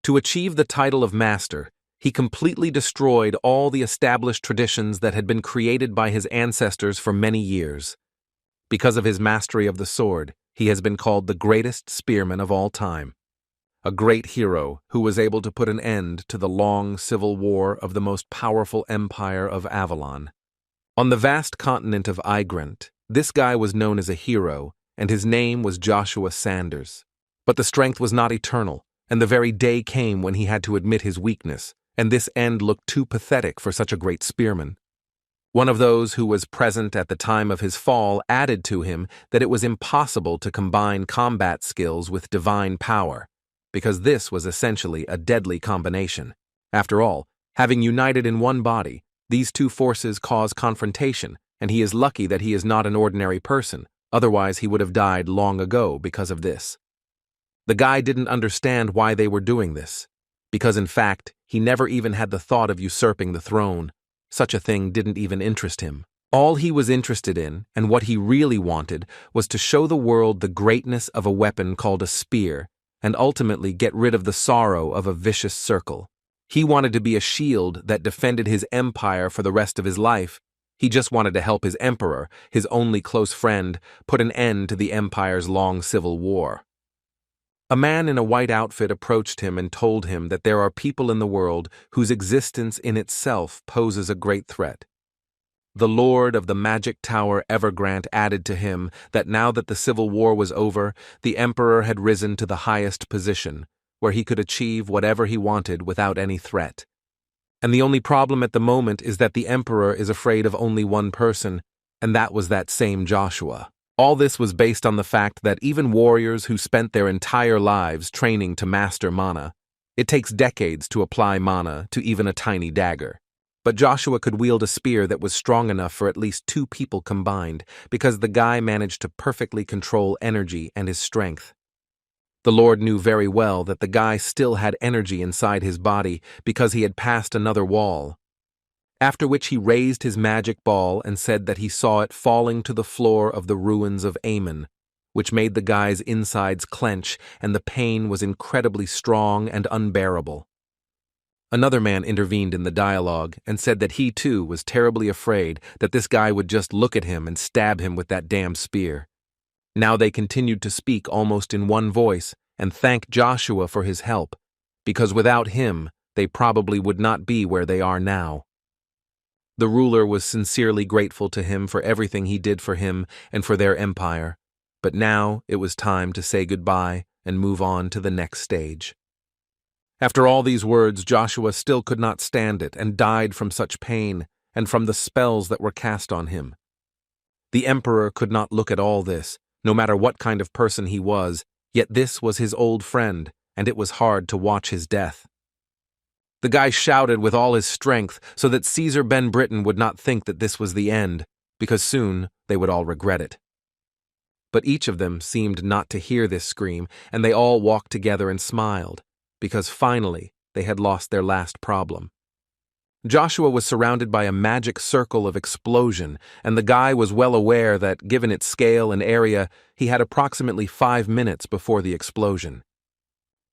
To achieve the title of master, he completely destroyed all the established traditions that had been created by his ancestors for many years. Because of his mastery of the sword, he has been called the greatest spearman of all time. A great hero who was able to put an end to the long civil war of the most powerful empire of Avalon. On the vast continent of Igrant, this guy was known as a hero, and his name was Joshua Sanders. But the strength was not eternal, and the very day came when he had to admit his weakness, and this end looked too pathetic for such a great spearman. One of those who was present at the time of his fall added to him that it was impossible to combine combat skills with divine power, because this was essentially a deadly combination. After all, having united in one body, these two forces cause confrontation, and he is lucky that he is not an ordinary person, otherwise he would have died long ago because of this. The guy didn't understand why they were doing this, because in fact, he never even had the thought of usurping the throne. Such a thing didn't even interest him. All he was interested in, and what he really wanted, was to show the world the greatness of a weapon called a spear, and ultimately get rid of the sorrow of a vicious circle. He wanted to be a shield that defended his empire for the rest of his life. He just wanted to help his emperor, his only close friend, put an end to the empire's long civil war. A man in a white outfit approached him and told him that there are people in the world whose existence in itself poses a great threat. The Lord of the Magic Tower Evergrant added to him that now that the civil war was over, the emperor had risen to the highest position, where he could achieve whatever he wanted without any threat. And the only problem at the moment is that the emperor is afraid of only one person, and that was that same Joshua. All this was based on the fact that even warriors who spent their entire lives training to master mana, it takes decades to apply mana to even a tiny dagger. But Joshua could wield a spear that was strong enough for at least two people combined, because the guy managed to perfectly control energy and his strength. The Lord knew very well that the guy still had energy inside his body because he had passed another wall. After which he raised his magic ball and said that he saw it falling to the floor of the ruins of Ammon, which made the guy's insides clench, and the pain was incredibly strong and unbearable. Another man intervened in the dialogue and said that he too was terribly afraid that this guy would just look at him and stab him with that damn spear. Now they continued to speak almost in one voice and thank Joshua for his help, because without him, they probably would not be where they are now. The ruler was sincerely grateful to him for everything he did for him and for their empire, but now it was time to say goodbye and move on to the next stage. After all these words, Joshua still could not stand it and died from such pain and from the spells that were cast on him. The emperor could not look at all this, no matter what kind of person he was, yet this was his old friend, and it was hard to watch his death. The guy shouted with all his strength so that Caesar Ben Britain would not think that this was the end, because soon they would all regret it. But each of them seemed not to hear this scream, and they all walked together and smiled, because finally they had lost their last problem. Joshua was surrounded by a magic circle of explosion, and the guy was well aware that, given its scale and area, he had approximately 5 minutes before the explosion.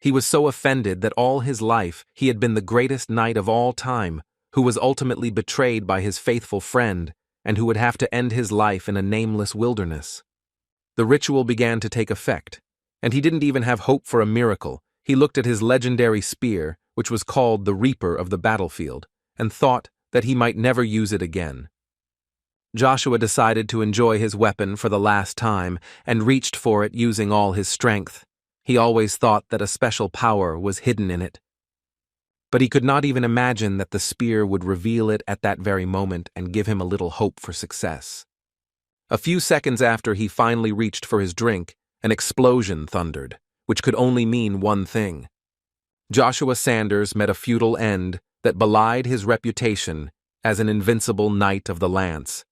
He was so offended that all his life he had been the greatest knight of all time, who was ultimately betrayed by his faithful friend, and who would have to end his life in a nameless wilderness. The ritual began to take effect, and he didn't even have hope for a miracle. He looked at his legendary spear, which was called the Reaper of the battlefield, and thought that he might never use it again. Joshua decided to enjoy his weapon for the last time and reached for it using all his strength. He always thought that a special power was hidden in it. But he could not even imagine that the spear would reveal it at that very moment and give him a little hope for success. A few seconds after he finally reached for his drink, an explosion thundered, which could only mean one thing. Joshua Sanders met a feudal end that belied his reputation as an invincible knight of the lance.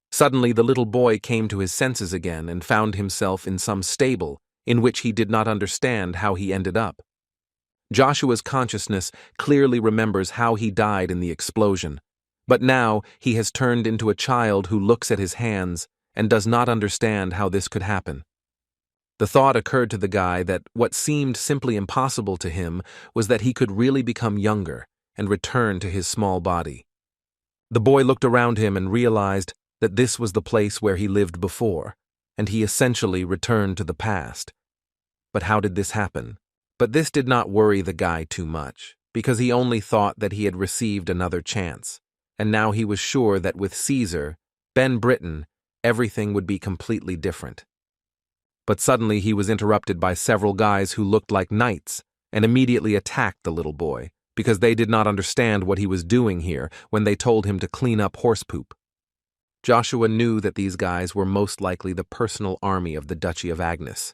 Suddenly the little boy came to his senses again and found himself in some stable in which he did not understand how he ended up. Joshua's consciousness clearly remembers how he died in the explosion, but now he has turned into a child who looks at his hands and does not understand how this could happen. The thought occurred to the guy that what seemed simply impossible to him was that he could really become younger and return to his small body. The boy looked around him and realized that this was the place where he lived before, and he essentially returned to the past. But how did this happen? But this did not worry the guy too much, because he only thought that he had received another chance, and now he was sure that with Caesar, Ben Britain, everything would be completely different. But suddenly he was interrupted by several guys who looked like knights and immediately attacked the little boy, because they did not understand what he was doing here when they told him to clean up horse poop. Joshua knew that these guys were most likely the personal army of the Duchy of Agnes.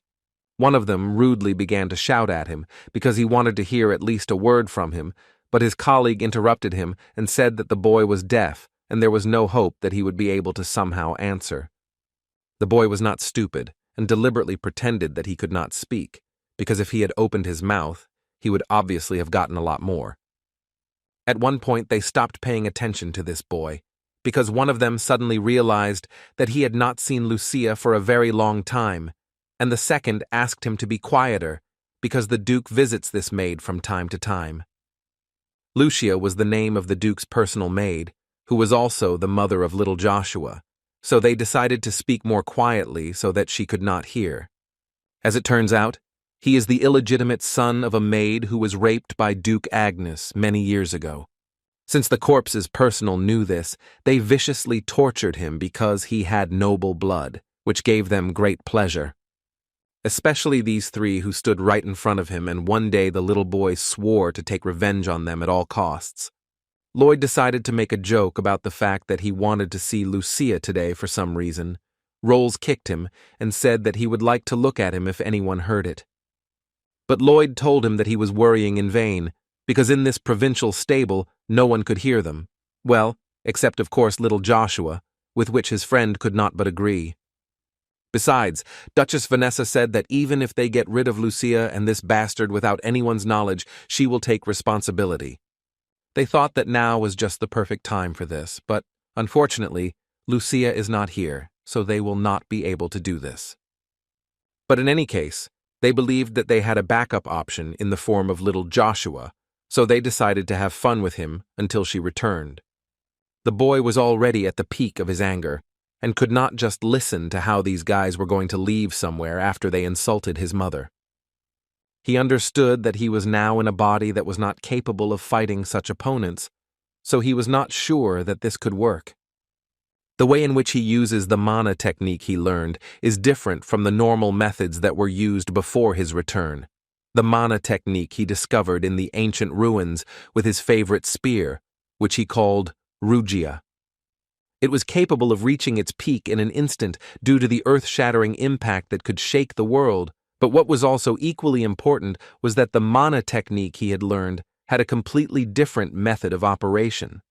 One of them rudely began to shout at him because he wanted to hear at least a word from him, but his colleague interrupted him and said that the boy was deaf and there was no hope that he would be able to somehow answer. The boy was not stupid and deliberately pretended that he could not speak, because if he had opened his mouth, he would obviously have gotten a lot more. At one point, they stopped paying attention to this boy, because one of them suddenly realized that he had not seen Lucia for a very long time, and the second asked him to be quieter, because the Duke visits this maid from time to time. Lucia was the name of the Duke's personal maid, who was also the mother of little Joshua, so they decided to speak more quietly so that she could not hear. As it turns out, he is the illegitimate son of a maid who was raped by Duke Agnes many years ago. Since the corpse's personal knew this, they viciously tortured him because he had noble blood, which gave them great pleasure. Especially these three who stood right in front of him, and one day the little boy swore to take revenge on them at all costs. Lloyd decided to make a joke about the fact that he wanted to see Lucia today for some reason. Rolls kicked him and said that he would like to look at him if anyone heard it. But Lloyd told him that he was worrying in vain, because in this provincial stable no one could hear them. Well, except of course little Joshua, with which his friend could not but agree. Besides, Duchess Vanessa said that even if they get rid of Lucia and this bastard without anyone's knowledge, she will take responsibility. They thought that now was just the perfect time for this, but unfortunately, Lucia is not here, so they will not be able to do this. But in any case, they believed that they had a backup option in the form of little Joshua, so they decided to have fun with him until she returned. The boy was already at the peak of his anger, and could not just listen to how these guys were going to leave somewhere after they insulted his mother. He understood that he was now in a body that was not capable of fighting such opponents, so he was not sure that this could work. The way in which he uses the mana technique he learned is different from the normal methods that were used before his return. The mana technique he discovered in the ancient ruins with his favorite spear, which he called Rugia. It was capable of reaching its peak in an instant due to the earth-shattering impact that could shake the world, but what was also equally important was that the mana technique he had learned had a completely different method of operation.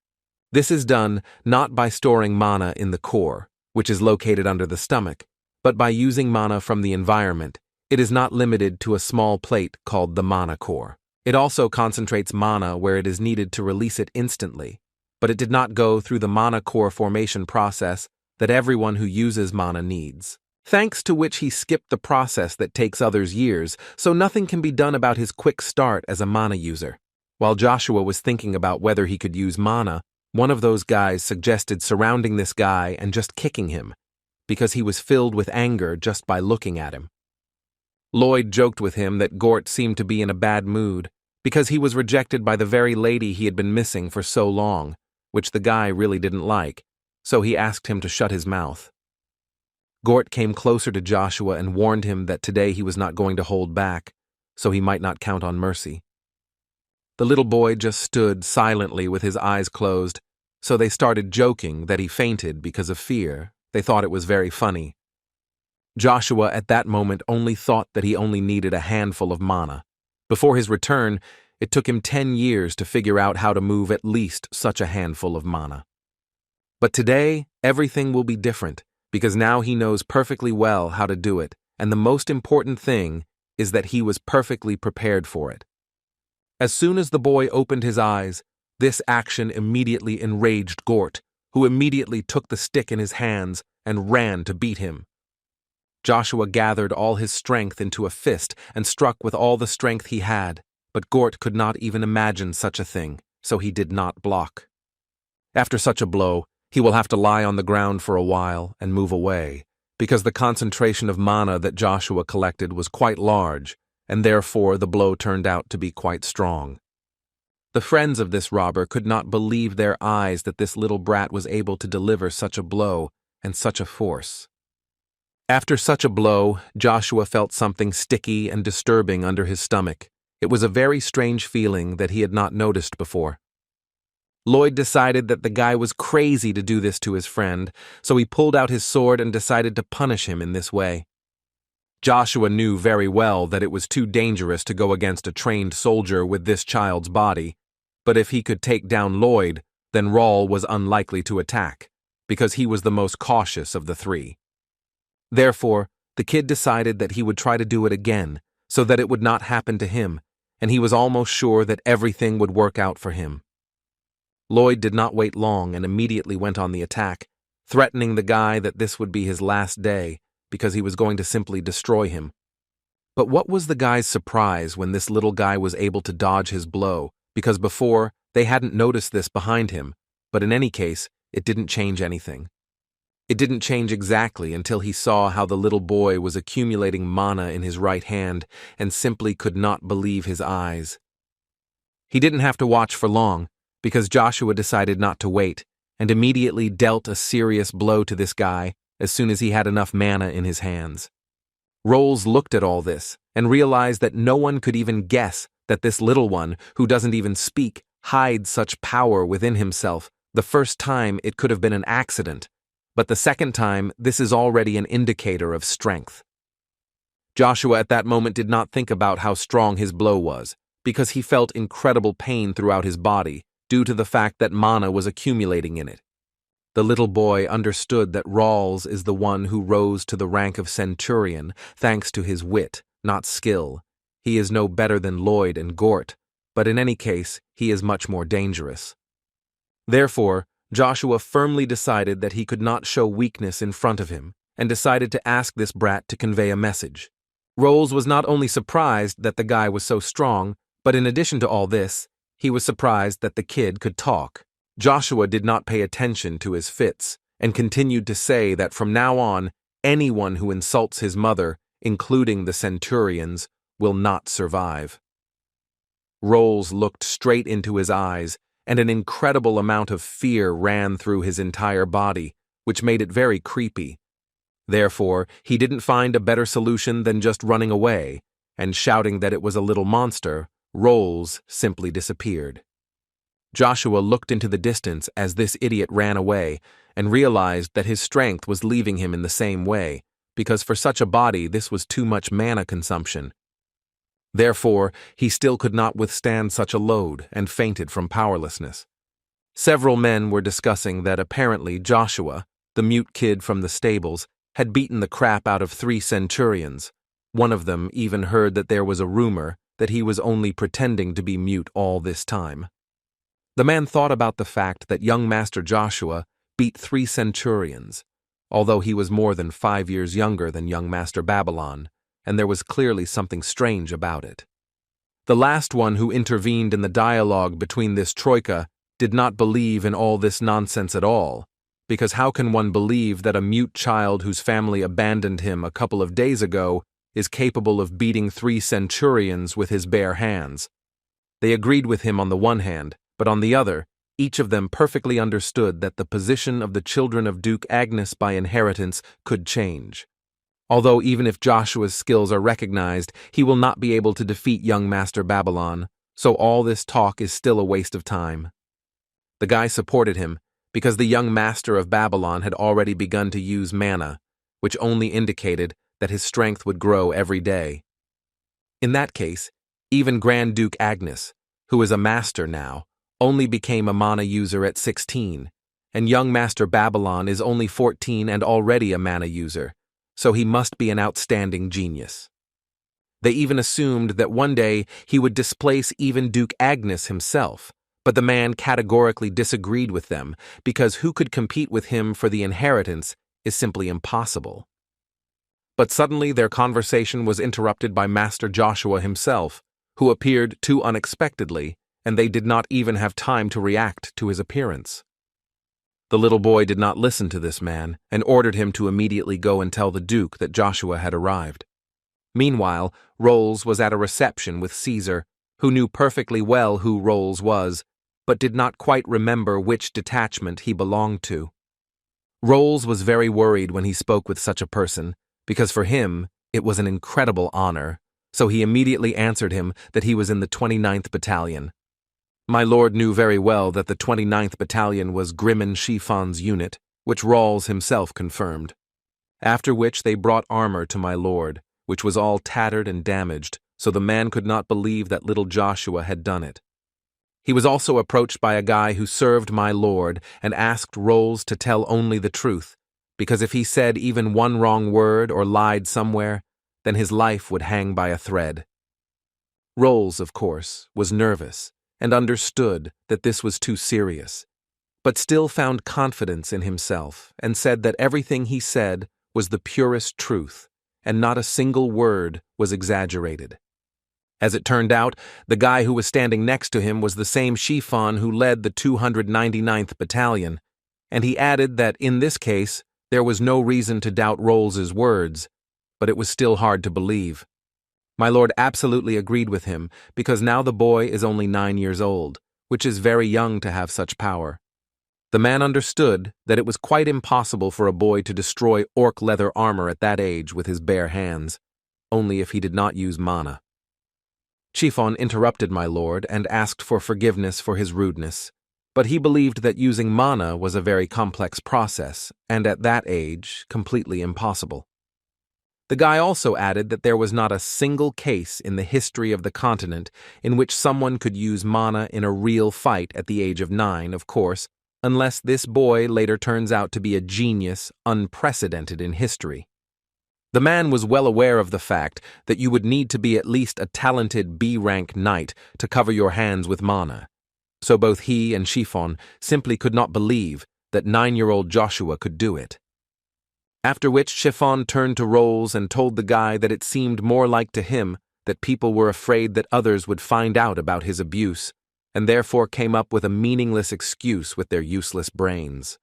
This is done not by storing mana in the core, which is located under the stomach, but by using mana from the environment. It is not limited to a small plate called the mana core. It also concentrates mana where it is needed to release it instantly, but it did not go through the mana core formation process that everyone who uses mana needs. Thanks to which he skipped the process that takes others years, so nothing can be done about his quick start as a mana user. While Joshua was thinking about whether he could use mana, one of those guys suggested surrounding this guy and just kicking him, because he was filled with anger just by looking at him. Lloyd joked with him that Gort seemed to be in a bad mood, because he was rejected by the very lady he had been missing for so long, which the guy really didn't like, so he asked him to shut his mouth. Gort came closer to Joshua and warned him that today he was not going to hold back, so he might not count on mercy. The little boy just stood silently with his eyes closed, so they started joking that he fainted because of fear. They thought it was very funny. Joshua at that moment only thought that he only needed a handful of mana. Before his return, it took him 10 years to figure out how to move at least such a handful of mana. But today, everything will be different, because now he knows perfectly well how to do it, and the most important thing is that he was perfectly prepared for it. As soon as the boy opened his eyes, this action immediately enraged Gort, who immediately took the stick in his hands and ran to beat him. Joshua gathered all his strength into a fist and struck with all the strength he had, but Gort could not even imagine such a thing, so he did not block. After such a blow, he will have to lie on the ground for a while and move away, because the concentration of mana that Joshua collected was quite large, and therefore the blow turned out to be quite strong. The friends of this robber could not believe their eyes that this little brat was able to deliver such a blow and such a force. After such a blow, Joshua felt something sticky and disturbing under his stomach. It was a very strange feeling that he had not noticed before. Lloyd decided that the guy was crazy to do this to his friend, so he pulled out his sword and decided to punish him in this way. Joshua knew very well that it was too dangerous to go against a trained soldier with this child's body, but if he could take down Lloyd, then Rawl was unlikely to attack, because he was the most cautious of the three. Therefore, the kid decided that he would try to do it again, so that it would not happen to him, and he was almost sure that everything would work out for him. Lloyd did not wait long and immediately went on the attack, threatening the guy that this would be his last day, because he was going to simply destroy him. But what was the guy's surprise when this little guy was able to dodge his blow, because before, they hadn't noticed this behind him, but in any case, it didn't change anything. It didn't change exactly until he saw how the little boy was accumulating mana in his right hand and simply could not believe his eyes. He didn't have to watch for long, because Joshua decided not to wait, and immediately dealt a serious blow to this guy as soon as he had enough mana in his hands. Rolls looked at all this and realized that no one could even guess that this little one, who doesn't even speak, hides such power within himself. The first time it could have been an accident, but the second time this is already an indicator of strength. Joshua at that moment did not think about how strong his blow was, because he felt incredible pain throughout his body, due to the fact that mana was accumulating in it. The little boy understood that Rawls is the one who rose to the rank of Centurion thanks to his wit, not skill. He is no better than Lloyd and Gort, but in any case, he is much more dangerous. Therefore, Joshua firmly decided that he could not show weakness in front of him, and decided to ask this brat to convey a message. Rolls was not only surprised that the guy was so strong, but in addition to all this, he was surprised that the kid could talk. Joshua did not pay attention to his fits, and continued to say that from now on, anyone who insults his mother, including the Centurions, will not survive. Rolls looked straight into his eyes, and an incredible amount of fear ran through his entire body, which made it very creepy. Therefore, he didn't find a better solution than just running away, and shouting that it was a little monster, Rolls simply disappeared. Joshua looked into the distance as this idiot ran away and realized that his strength was leaving him in the same way, because for such a body this was too much mana consumption. Therefore, he still could not withstand such a load and fainted from powerlessness. Several men were discussing that apparently Joshua, the mute kid from the stables, had beaten the crap out of 3 Centurions. One of them even heard that there was a rumor that he was only pretending to be mute all this time. The man thought about the fact that young Master Joshua beat 3 Centurions, although he was more than 5 years younger than young Master Babylon, and there was clearly something strange about it. The last one who intervened in the dialogue between this troika did not believe in all this nonsense at all, because how can one believe that a mute child whose family abandoned him a couple of days ago is capable of beating 3 Centurions with his bare hands? They agreed with him on the one hand, but on the other, each of them perfectly understood that the position of the children of Duke Agnes by inheritance could change. Although even if Joshua's skills are recognized, he will not be able to defeat young Master Babylon, so all this talk is still a waste of time. The guy supported him, because the young Master of Babylon had already begun to use mana, which only indicated that his strength would grow every day. In that case, even Grand Duke Agnes, who is a master now, only became a mana user at 16, and young Master Babylon is only 14 and already a mana user, so he must be an outstanding genius. They even assumed that one day he would displace even Duke Agnes himself, but the man categorically disagreed with them, because who could compete with him for the inheritance is simply impossible. But suddenly their conversation was interrupted by Master Joshua himself, who appeared too unexpectedly, and they did not even have time to react to his appearance. The little boy did not listen to this man and ordered him to immediately go and tell the Duke that Joshua had arrived. Meanwhile, Rolls was at a reception with Caesar, who knew perfectly well who Rolls was, but did not quite remember which detachment he belonged to. Rolls was very worried when he spoke with such a person, because for him it was an incredible honor, so he immediately answered him that he was in the 29th Battalion. My lord knew very well that the 29th Battalion was Grimmen Chiffon's unit, which Rolls himself confirmed. After which they brought armor to my lord, which was all tattered and damaged, so the man could not believe that little Joshua had done it. He was also approached by a guy who served my lord and asked Rolls to tell only the truth, because if he said even one wrong word or lied somewhere, then his life would hang by a thread. Rolls, of course, was nervous and understood that this was too serious, but still found confidence in himself and said that everything he said was the purest truth, and not a single word was exaggerated. As it turned out, the guy who was standing next to him was the same Chiffon who led the 299th Battalion, and he added that in this case there was no reason to doubt Rolls's words, but it was still hard to believe. My lord absolutely agreed with him, because now the boy is only 9 years old, which is very young to have such power. The man understood that it was quite impossible for a boy to destroy orc leather armor at that age with his bare hands, only if he did not use mana. Chiffon interrupted my lord and asked for forgiveness for his rudeness, but he believed that using mana was a very complex process, and at that age, completely impossible. The guy also added that there was not a single case in the history of the continent in which someone could use mana in a real fight at the age of 9, of course, unless this boy later turns out to be a genius unprecedented in history. The man was well aware of the fact that you would need to be at least a talented B-rank knight to cover your hands with mana, so both he and Chiffon simply could not believe that 9-year-old Joshua could do it. After which Chiffon turned to Rolls and told the guy that it seemed more like to him that people were afraid that others would find out about his abuse, and therefore came up with a meaningless excuse with their useless brains.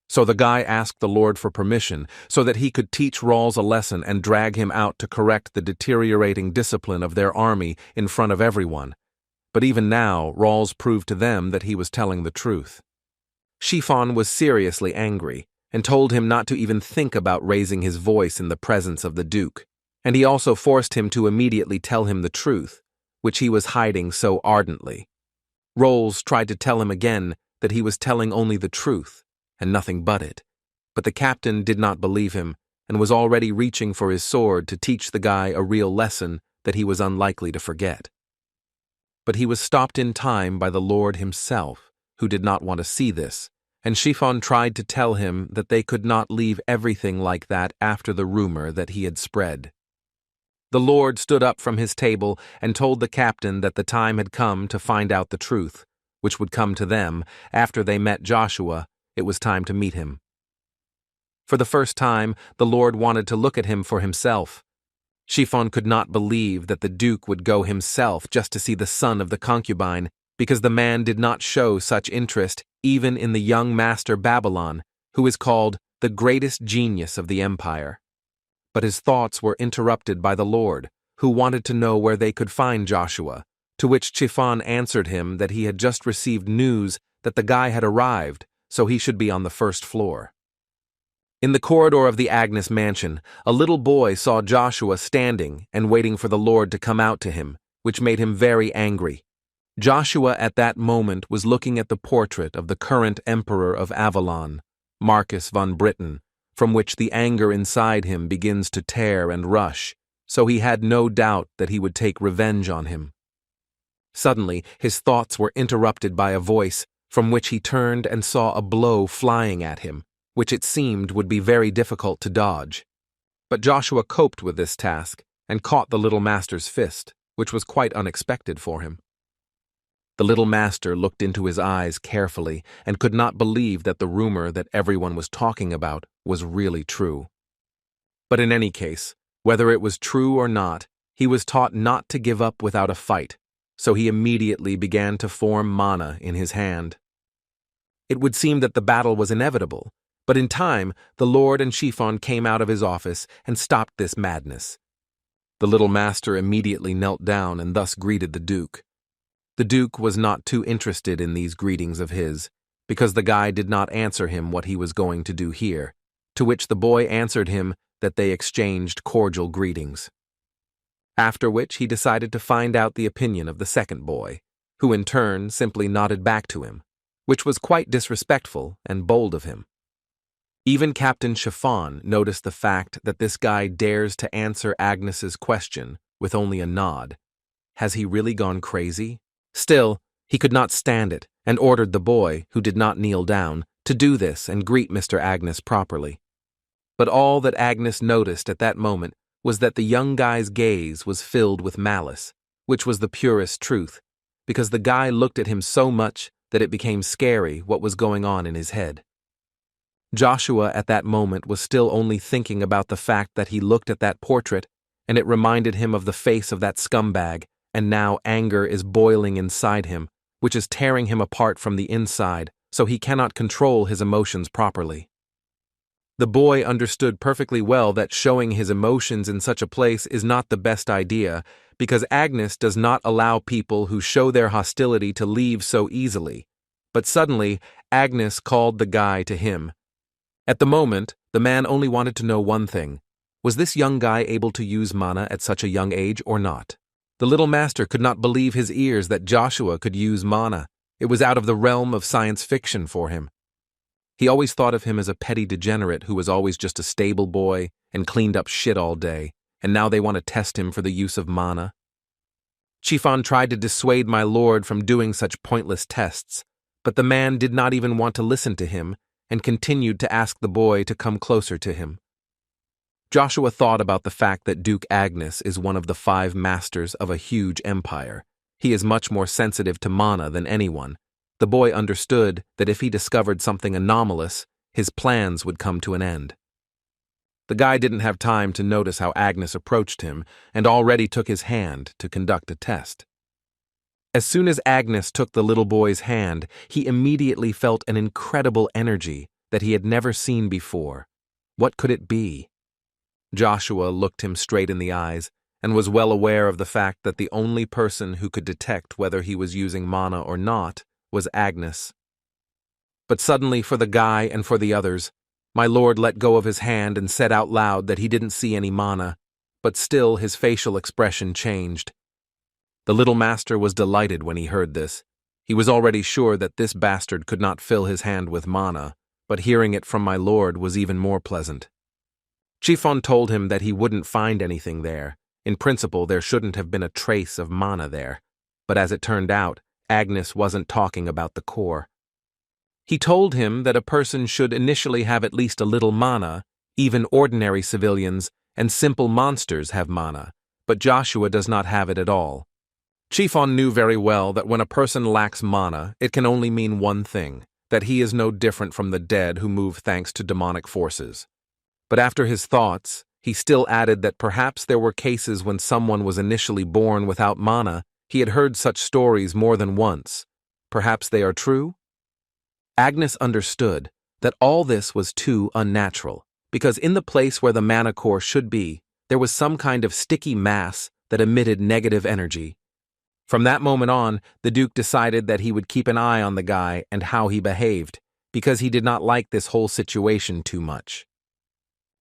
So the guy asked the Lord for permission so that he could teach Rolls a lesson and drag him out to correct the deteriorating discipline of their army in front of everyone. But even now, Rolls proved to them that he was telling the truth. Chiffon was seriously angry and told him not to even think about raising his voice in the presence of the Duke, and he also forced him to immediately tell him the truth, which he was hiding so ardently. Rolls tried to tell him again that he was telling only the truth, and nothing but it, but the captain did not believe him and was already reaching for his sword to teach the guy a real lesson that he was unlikely to forget. But he was stopped in time by the Lord himself, who did not want to see this, and Chiffon tried to tell him that they could not leave everything like that after the rumor that he had spread. The Lord stood up from his table and told the captain that the time had come to find out the truth, which would come to them after they met Joshua. It was time to meet him. For the first time, the Lord wanted to look at him for himself. Chiffon could not believe that the Duke would go himself just to see the son of the concubine, because the man did not show such interest even in the young master Babylon, who is called the greatest genius of the empire. But his thoughts were interrupted by the Lord, who wanted to know where they could find Joshua, to which Chiffon answered him that he had just received news that the guy had arrived, so he should be on the first floor. In the corridor of the Agnes mansion, a little boy saw Joshua standing and waiting for the Lord to come out to him, which made him very angry. Joshua at that moment was looking at the portrait of the current emperor of Avalon, Marcus von Britain, from which the anger inside him begins to tear and rush, so he had no doubt that he would take revenge on him. Suddenly, his thoughts were interrupted by a voice, from which he turned and saw a blow flying at him, which it seemed would be very difficult to dodge. But Joshua coped with this task and caught the little master's fist, which was quite unexpected for him. The little master looked into his eyes carefully and could not believe that the rumor that everyone was talking about was really true. But in any case, whether it was true or not, he was taught not to give up without a fight, so he immediately began to form mana in his hand. It would seem that the battle was inevitable, but in time, the Lord and Chiffon came out of his office and stopped this madness. The little master immediately knelt down and thus greeted the Duke. The Duke was not too interested in these greetings of his, because the guy did not answer him what he was going to do here, to which the boy answered him that they exchanged cordial greetings. After which he decided to find out the opinion of the second boy, who in turn simply nodded back to him, which was quite disrespectful and bold of him. Even Captain Chiffon noticed the fact that this guy dares to answer Agnes's question with only a nod. Has he really gone crazy? Still, he could not stand it and ordered the boy, who did not kneel down, to do this and greet Mr. Agnes properly. But all that Agnes noticed at that moment was that the young guy's gaze was filled with malice, which was the purest truth, because the guy looked at him so much that it became scary what was going on in his head. Joshua at that moment was still only thinking about the fact that he looked at that portrait and it reminded him of the face of that scumbag, and now anger is boiling inside him, which is tearing him apart from the inside, so he cannot control his emotions properly. The boy understood perfectly well that showing his emotions in such a place is not the best idea, because Agnes does not allow people who show their hostility to leave so easily. But suddenly, Agnes called the guy to him. At the moment, the man only wanted to know one thing. Was this young guy able to use mana at such a young age or not? The little master could not believe his ears that Joshua could use mana. It was out of the realm of science fiction for him. He always thought of him as a petty degenerate who was always just a stable boy and cleaned up shit all day, and now they want to test him for the use of mana. Chiffon tried to dissuade my lord from doing such pointless tests, but the man did not even want to listen to him and continued to ask the boy to come closer to him. Joshua thought about the fact that Duke Agnes is one of the 5 masters of a huge empire. He is much more sensitive to mana than anyone. The boy understood that if he discovered something anomalous, his plans would come to an end. The guy didn't have time to notice how Agnes approached him and already took his hand to conduct a test. As soon as Agnes took the little boy's hand, he immediately felt an incredible energy that he had never seen before. What could it be? Joshua looked him straight in the eyes and was well aware of the fact that the only person who could detect whether he was using mana or not was Agnes. But suddenly, for the guy and for the others, my lord let go of his hand and said out loud that he didn't see any mana, but still his facial expression changed. The little master was delighted when he heard this. He was already sure that this bastard could not fill his hand with mana, but hearing it from my lord was even more pleasant. Chiffon told him that he wouldn't find anything there. In principle, there shouldn't have been a trace of mana there, but as it turned out, Agnes wasn't talking about the core. He told him that a person should initially have at least a little mana. Even ordinary civilians and simple monsters have mana, but Joshua does not have it at all. Chiffon knew very well that when a person lacks mana, it can only mean one thing, that he is no different from the dead who move thanks to demonic forces. But after his thoughts, he still added that perhaps there were cases when someone was initially born without mana. He had heard such stories more than once. Perhaps they are true? Agnes understood that all this was too unnatural, because in the place where the mana core should be, there was some kind of sticky mass that emitted negative energy. From that moment on, the Duke decided that he would keep an eye on the guy and how he behaved, because he did not like this whole situation too much.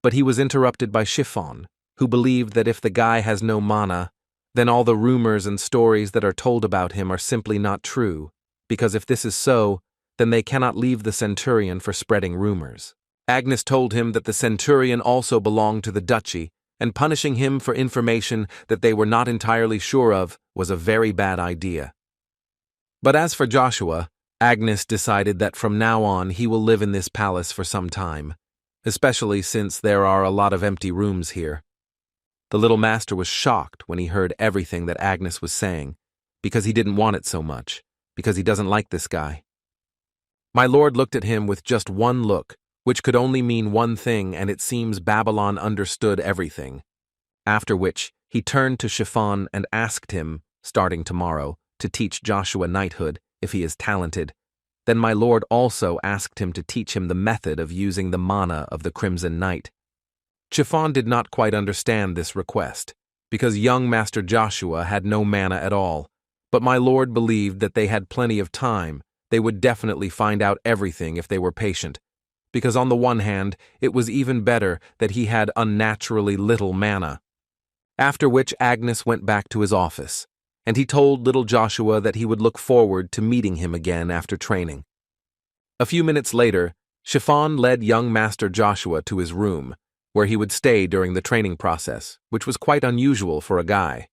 But he was interrupted by Chiffon, who believed that if the guy has no mana, then all the rumors and stories that are told about him are simply not true, because if this is so, then they cannot leave the Centurion for spreading rumors. Agnes told him that the Centurion also belonged to the duchy, and punishing him for information that they were not entirely sure of was a very bad idea. But as for Joshua, Agnes decided that from now on he will live in this palace for some time, especially since there are a lot of empty rooms here. The little master was shocked when he heard everything that Agnes was saying, because he didn't want it so much, because he doesn't like this guy. My lord looked at him with just one look, which could only mean one thing, and it seems Babylon understood everything. After which, he turned to Chiffon and asked him, starting tomorrow, to teach Joshua knighthood, if he is talented. Then my lord also asked him to teach him the method of using the mana of the Crimson Knight. Chiffon did not quite understand this request, because young Master Joshua had no mana at all, but my lord believed that they had plenty of time. They would definitely find out everything if they were patient, because on the one hand, it was even better that he had unnaturally little mana. After which Agnes went back to his office, and he told little Joshua that he would look forward to meeting him again after training. A few minutes later, Chiffon led young Master Joshua to his room, where he would stay during the training process, which was quite unusual for a guy.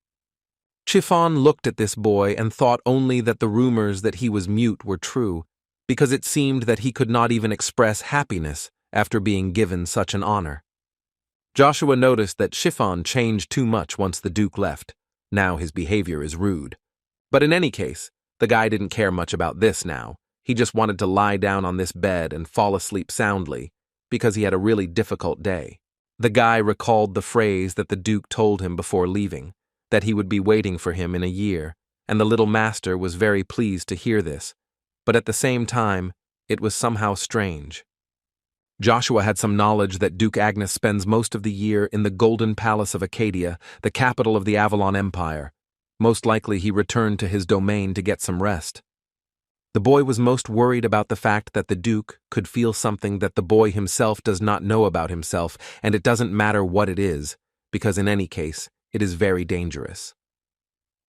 Chiffon looked at this boy and thought only that the rumors that he was mute were true, because it seemed that he could not even express happiness after being given such an honor. Joshua noticed that Chiffon changed too much once the Duke left. Now his behavior is rude. But in any case, the guy didn't care much about this now. He just wanted to lie down on this bed and fall asleep soundly, because he had a really difficult day. The guy recalled the phrase that the Duke told him before leaving, that he would be waiting for him in a year, and the little master was very pleased to hear this, but at the same time, it was somehow strange. Joshua had some knowledge that Duke Agnes spends most of the year in the Golden Palace of Acadia, the capital of the Avalon Empire. Most likely he returned to his domain to get some rest. The boy was most worried about the fact that the Duke could feel something that the boy himself does not know about himself, and it doesn't matter what it is, because in any case, it is very dangerous.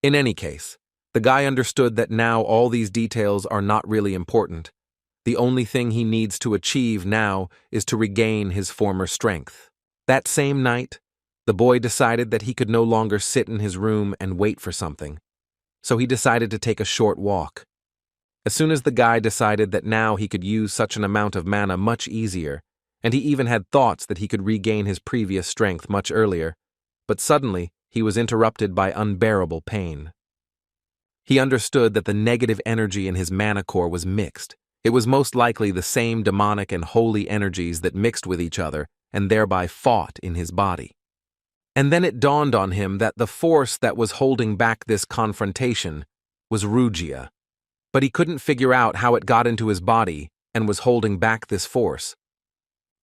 In any case, the guy understood that now all these details are not really important. The only thing he needs to achieve now is to regain his former strength. That same night, the boy decided that he could no longer sit in his room and wait for something, so he decided to take a short walk. As soon as the guy decided that now he could use such an amount of mana much easier, and he even had thoughts that he could regain his previous strength much earlier, but suddenly he was interrupted by unbearable pain. He understood that the negative energy in his mana core was mixed. It was most likely the same demonic and holy energies that mixed with each other and thereby fought in his body. And then it dawned on him that the force that was holding back this confrontation was Rugia, but he couldn't figure out how it got into his body and was holding back this force.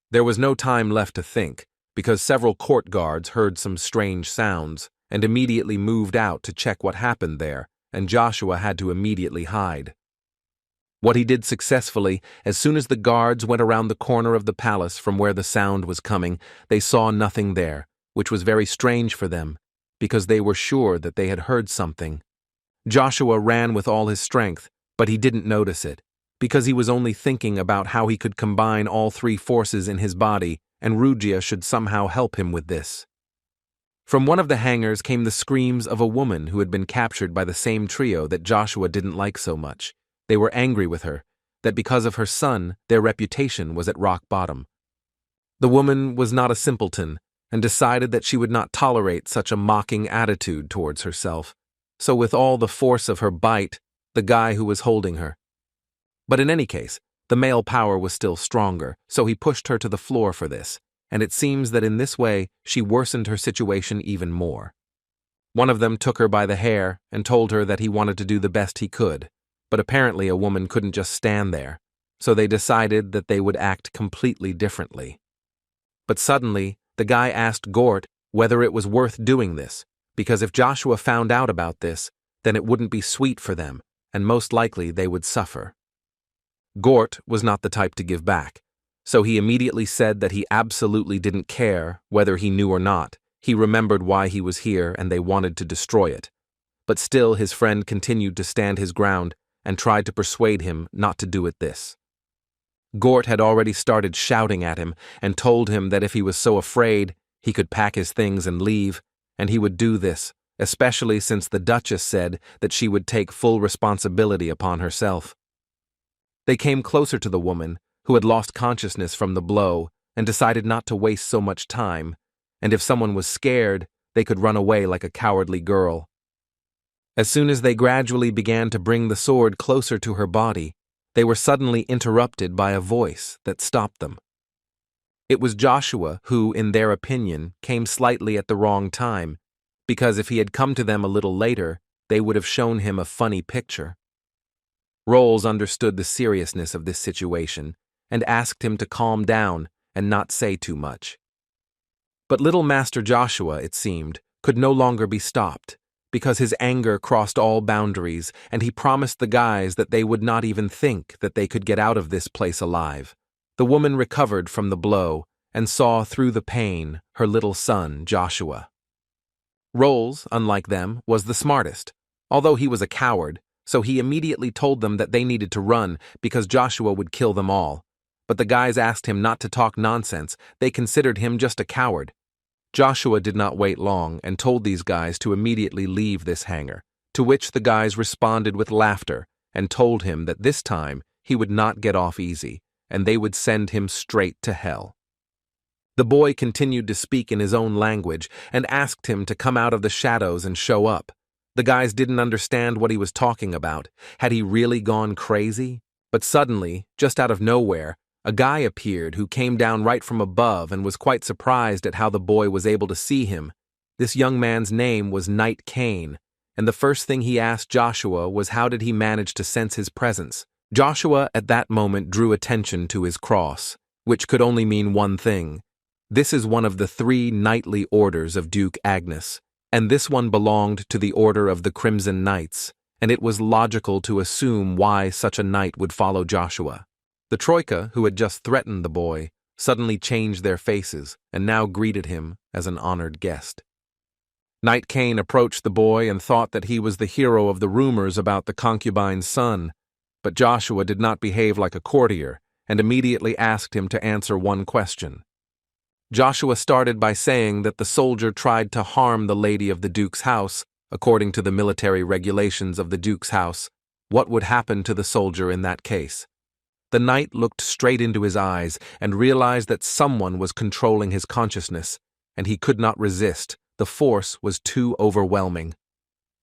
There was no time left to think, because several court guards heard some strange sounds and immediately moved out to check what happened there, and Joshua had to immediately hide. What he did successfully, as soon as the guards went around the corner of the palace from where the sound was coming, they saw nothing there, which was very strange for them, because they were sure that they had heard something. Joshua ran with all his strength, but he didn't notice it, because he was only thinking about how he could combine all three forces in his body, and Rugia should somehow help him with this. From one of the hangars came the screams of a woman who had been captured by the same trio that Joshua didn't like so much. They were angry with her, that because of her son, their reputation was at rock bottom. The woman was not a simpleton, and decided that she would not tolerate such a mocking attitude towards herself. So with all the force of her bite, the guy who was holding her. But in any case, the male power was still stronger, so he pushed her to the floor for this, and it seems that in this way she worsened her situation even more. One of them took her by the hair and told her that he wanted to do the best he could. But apparently a woman couldn't just stand there, so they decided that they would act completely differently. But suddenly, the guy asked Gort whether it was worth doing this, because if Joshua found out about this, then it wouldn't be sweet for them, and most likely they would suffer. Gort was not the type to give back, so he immediately said that he absolutely didn't care whether he knew or not. He remembered why he was here and they wanted to destroy it. But still his friend continued to stand his ground and tried to persuade him not to do it this. Gort had already started shouting at him and told him that if he was so afraid, he could pack his things and leave, and he would do this, especially since the Duchess said that she would take full responsibility upon herself. They came closer to the woman, who had lost consciousness from the blow, and decided not to waste so much time, and if someone was scared, they could run away like a cowardly girl. As soon as they gradually began to bring the sword closer to her body, they were suddenly interrupted by a voice that stopped them. It was Joshua who, in their opinion, came slightly at the wrong time, because if he had come to them a little later, they would have shown him a funny picture. Rolls understood the seriousness of this situation and asked him to calm down and not say too much. But little Master Joshua, it seemed, could no longer be stopped, because his anger crossed all boundaries, and he promised the guys that they would not even think that they could get out of this place alive. The woman recovered from the blow and saw through the pain her little son, Joshua. Rolls, unlike them, was the smartest, although he was a coward, so he immediately told them that they needed to run because Joshua would kill them all. But the guys asked him not to talk nonsense. They considered him just a coward. Joshua did not wait long and told these guys to immediately leave this hangar, to which the guys responded with laughter and told him that this time he would not get off easy, and they would send him straight to hell. The boy continued to speak in his own language and asked him to come out of the shadows and show up. The guys didn't understand what he was talking about. Had he really gone crazy? But suddenly, just out of nowhere, a guy appeared who came down right from above and was quite surprised at how the boy was able to see him. This young man's name was Knight Cain, and the first thing he asked Joshua was how did he manage to sense his presence. Joshua at that moment drew attention to his cross, which could only mean one thing. This is one of the 3 knightly orders of Duke Agnes, and this one belonged to the Order of the Crimson Knights, and it was logical to assume why such a knight would follow Joshua. The Troika, who had just threatened the boy, suddenly changed their faces and now greeted him as an honored guest. Knight Cain approached the boy and thought that he was the hero of the rumors about the concubine's son, but Joshua did not behave like a courtier and immediately asked him to answer one question. Joshua started by saying that the soldier tried to harm the lady of the Duke's house. According to the military regulations of the Duke's house, what would happen to the soldier in that case? The knight looked straight into his eyes and realized that someone was controlling his consciousness, and he could not resist. The force was too overwhelming.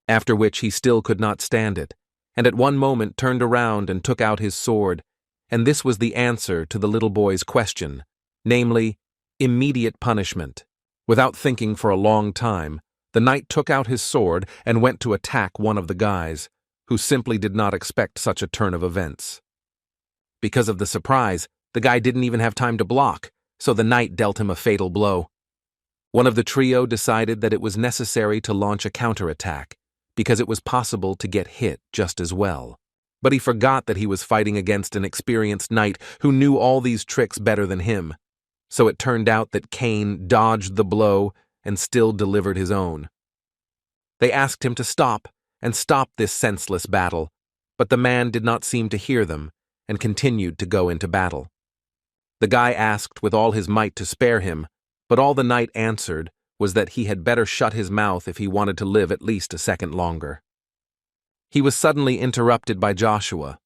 After which he still could not stand it, and at one moment turned around and took out his sword, and this was the answer to the little boy's question, namely, immediate punishment. Without thinking for a long time, the knight took out his sword and went to attack one of the guys, who simply did not expect such a turn of events. Because of the surprise, the guy didn't even have time to block, so the knight dealt him a fatal blow. One of the trio decided that it was necessary to launch a counterattack, because it was possible to get hit just as well. But he forgot that he was fighting against an experienced knight who knew all these tricks better than him, so it turned out that Cain dodged the blow and still delivered his own. They asked him to stop and stop this senseless battle, but the man did not seem to hear them and continued to go into battle. The guy asked with all his might to spare him, but all the knight answered was that he had better shut his mouth if he wanted to live at least a second longer. He was suddenly interrupted by Joshua,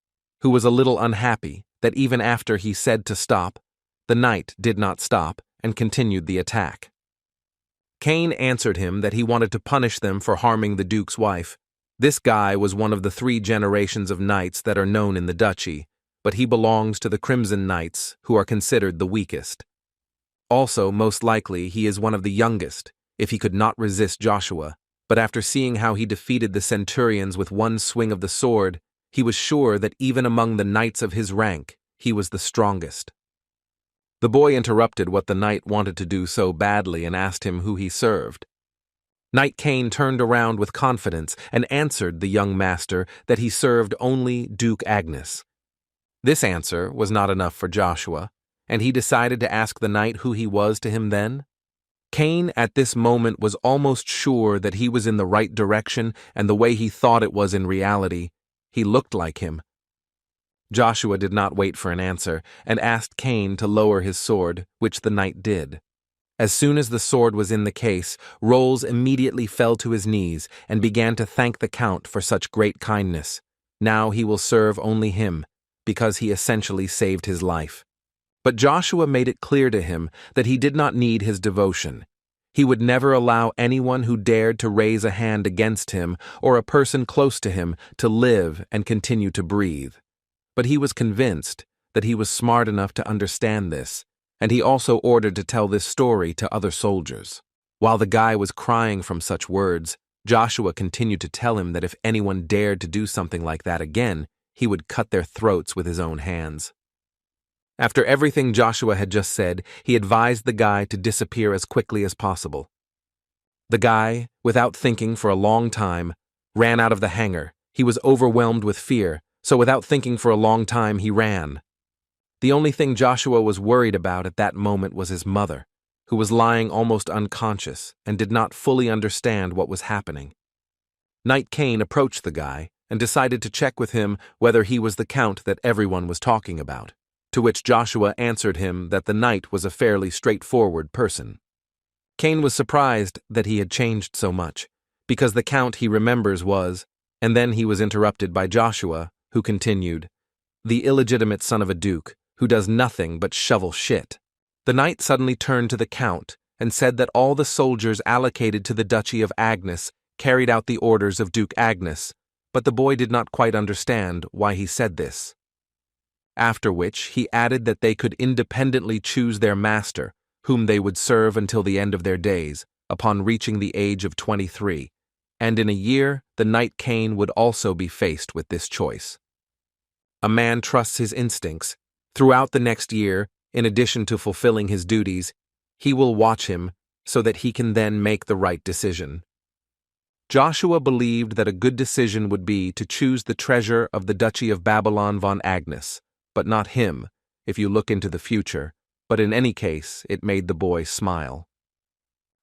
who was a little unhappy that even after he said to stop, the knight did not stop and continued the attack. Cain answered him that he wanted to punish them for harming the Duke's wife. This guy was one of the 3 generations of knights that are known in the duchy, but he belongs to the Crimson Knights, who are considered the weakest. Also, most likely, he is one of the youngest, if he could not resist Joshua, but after seeing how he defeated the centurions with one swing of the sword, he was sure that even among the knights of his rank, he was the strongest. The boy interrupted what the knight wanted to do so badly and asked him who he served. Knight Cain turned around with confidence and answered the young master that he served only Duke Agnes. This answer was not enough for Joshua, and he decided to ask the knight who he was to him then. Cain at this moment was almost sure that he was in the right direction, and the way he thought it was in reality, he looked like him. Joshua did not wait for an answer, and asked Cain to lower his sword, which the knight did. As soon as the sword was in the case, Rolls immediately fell to his knees and began to thank the count for such great kindness. Now he will serve only him, because he essentially saved his life. But Joshua made it clear to him that he did not need his devotion. He would never allow anyone who dared to raise a hand against him or a person close to him to live and continue to breathe. But he was convinced that he was smart enough to understand this, and he also ordered to tell this story to other soldiers. While the guy was crying from such words, Joshua continued to tell him that if anyone dared to do something like that again, he would cut their throats with his own hands. After everything Joshua had just said, he advised the guy to disappear as quickly as possible. The guy, without thinking for a long time, ran out of the hangar. He was overwhelmed with fear, so without thinking for a long time, he ran. The only thing Joshua was worried about at that moment was his mother, who was lying almost unconscious and did not fully understand what was happening. Knight Cain approached the guy and decided to check with him whether he was the count that everyone was talking about, to which Joshua answered him that the knight was a fairly straightforward person. Cain was surprised that he had changed so much, because the count he remembers was, and then he was interrupted by Joshua, who continued, the illegitimate son of a duke, who does nothing but shovel shit. The knight suddenly turned to the count and said that all the soldiers allocated to the Duchy of Agnes carried out the orders of Duke Agnes, but the boy did not quite understand why he said this. After which he added that they could independently choose their master, whom they would serve until the end of their days, upon reaching the age of 23, and in a year the Knight Cain would also be faced with this choice. A man trusts his instincts. Throughout the next year, in addition to fulfilling his duties, he will watch him so that he can then make the right decision. Joshua believed that a good decision would be to choose the treasure of the Duchy of Babylon von Agnes, but not him, if you look into the future, but in any case, it made the boy smile.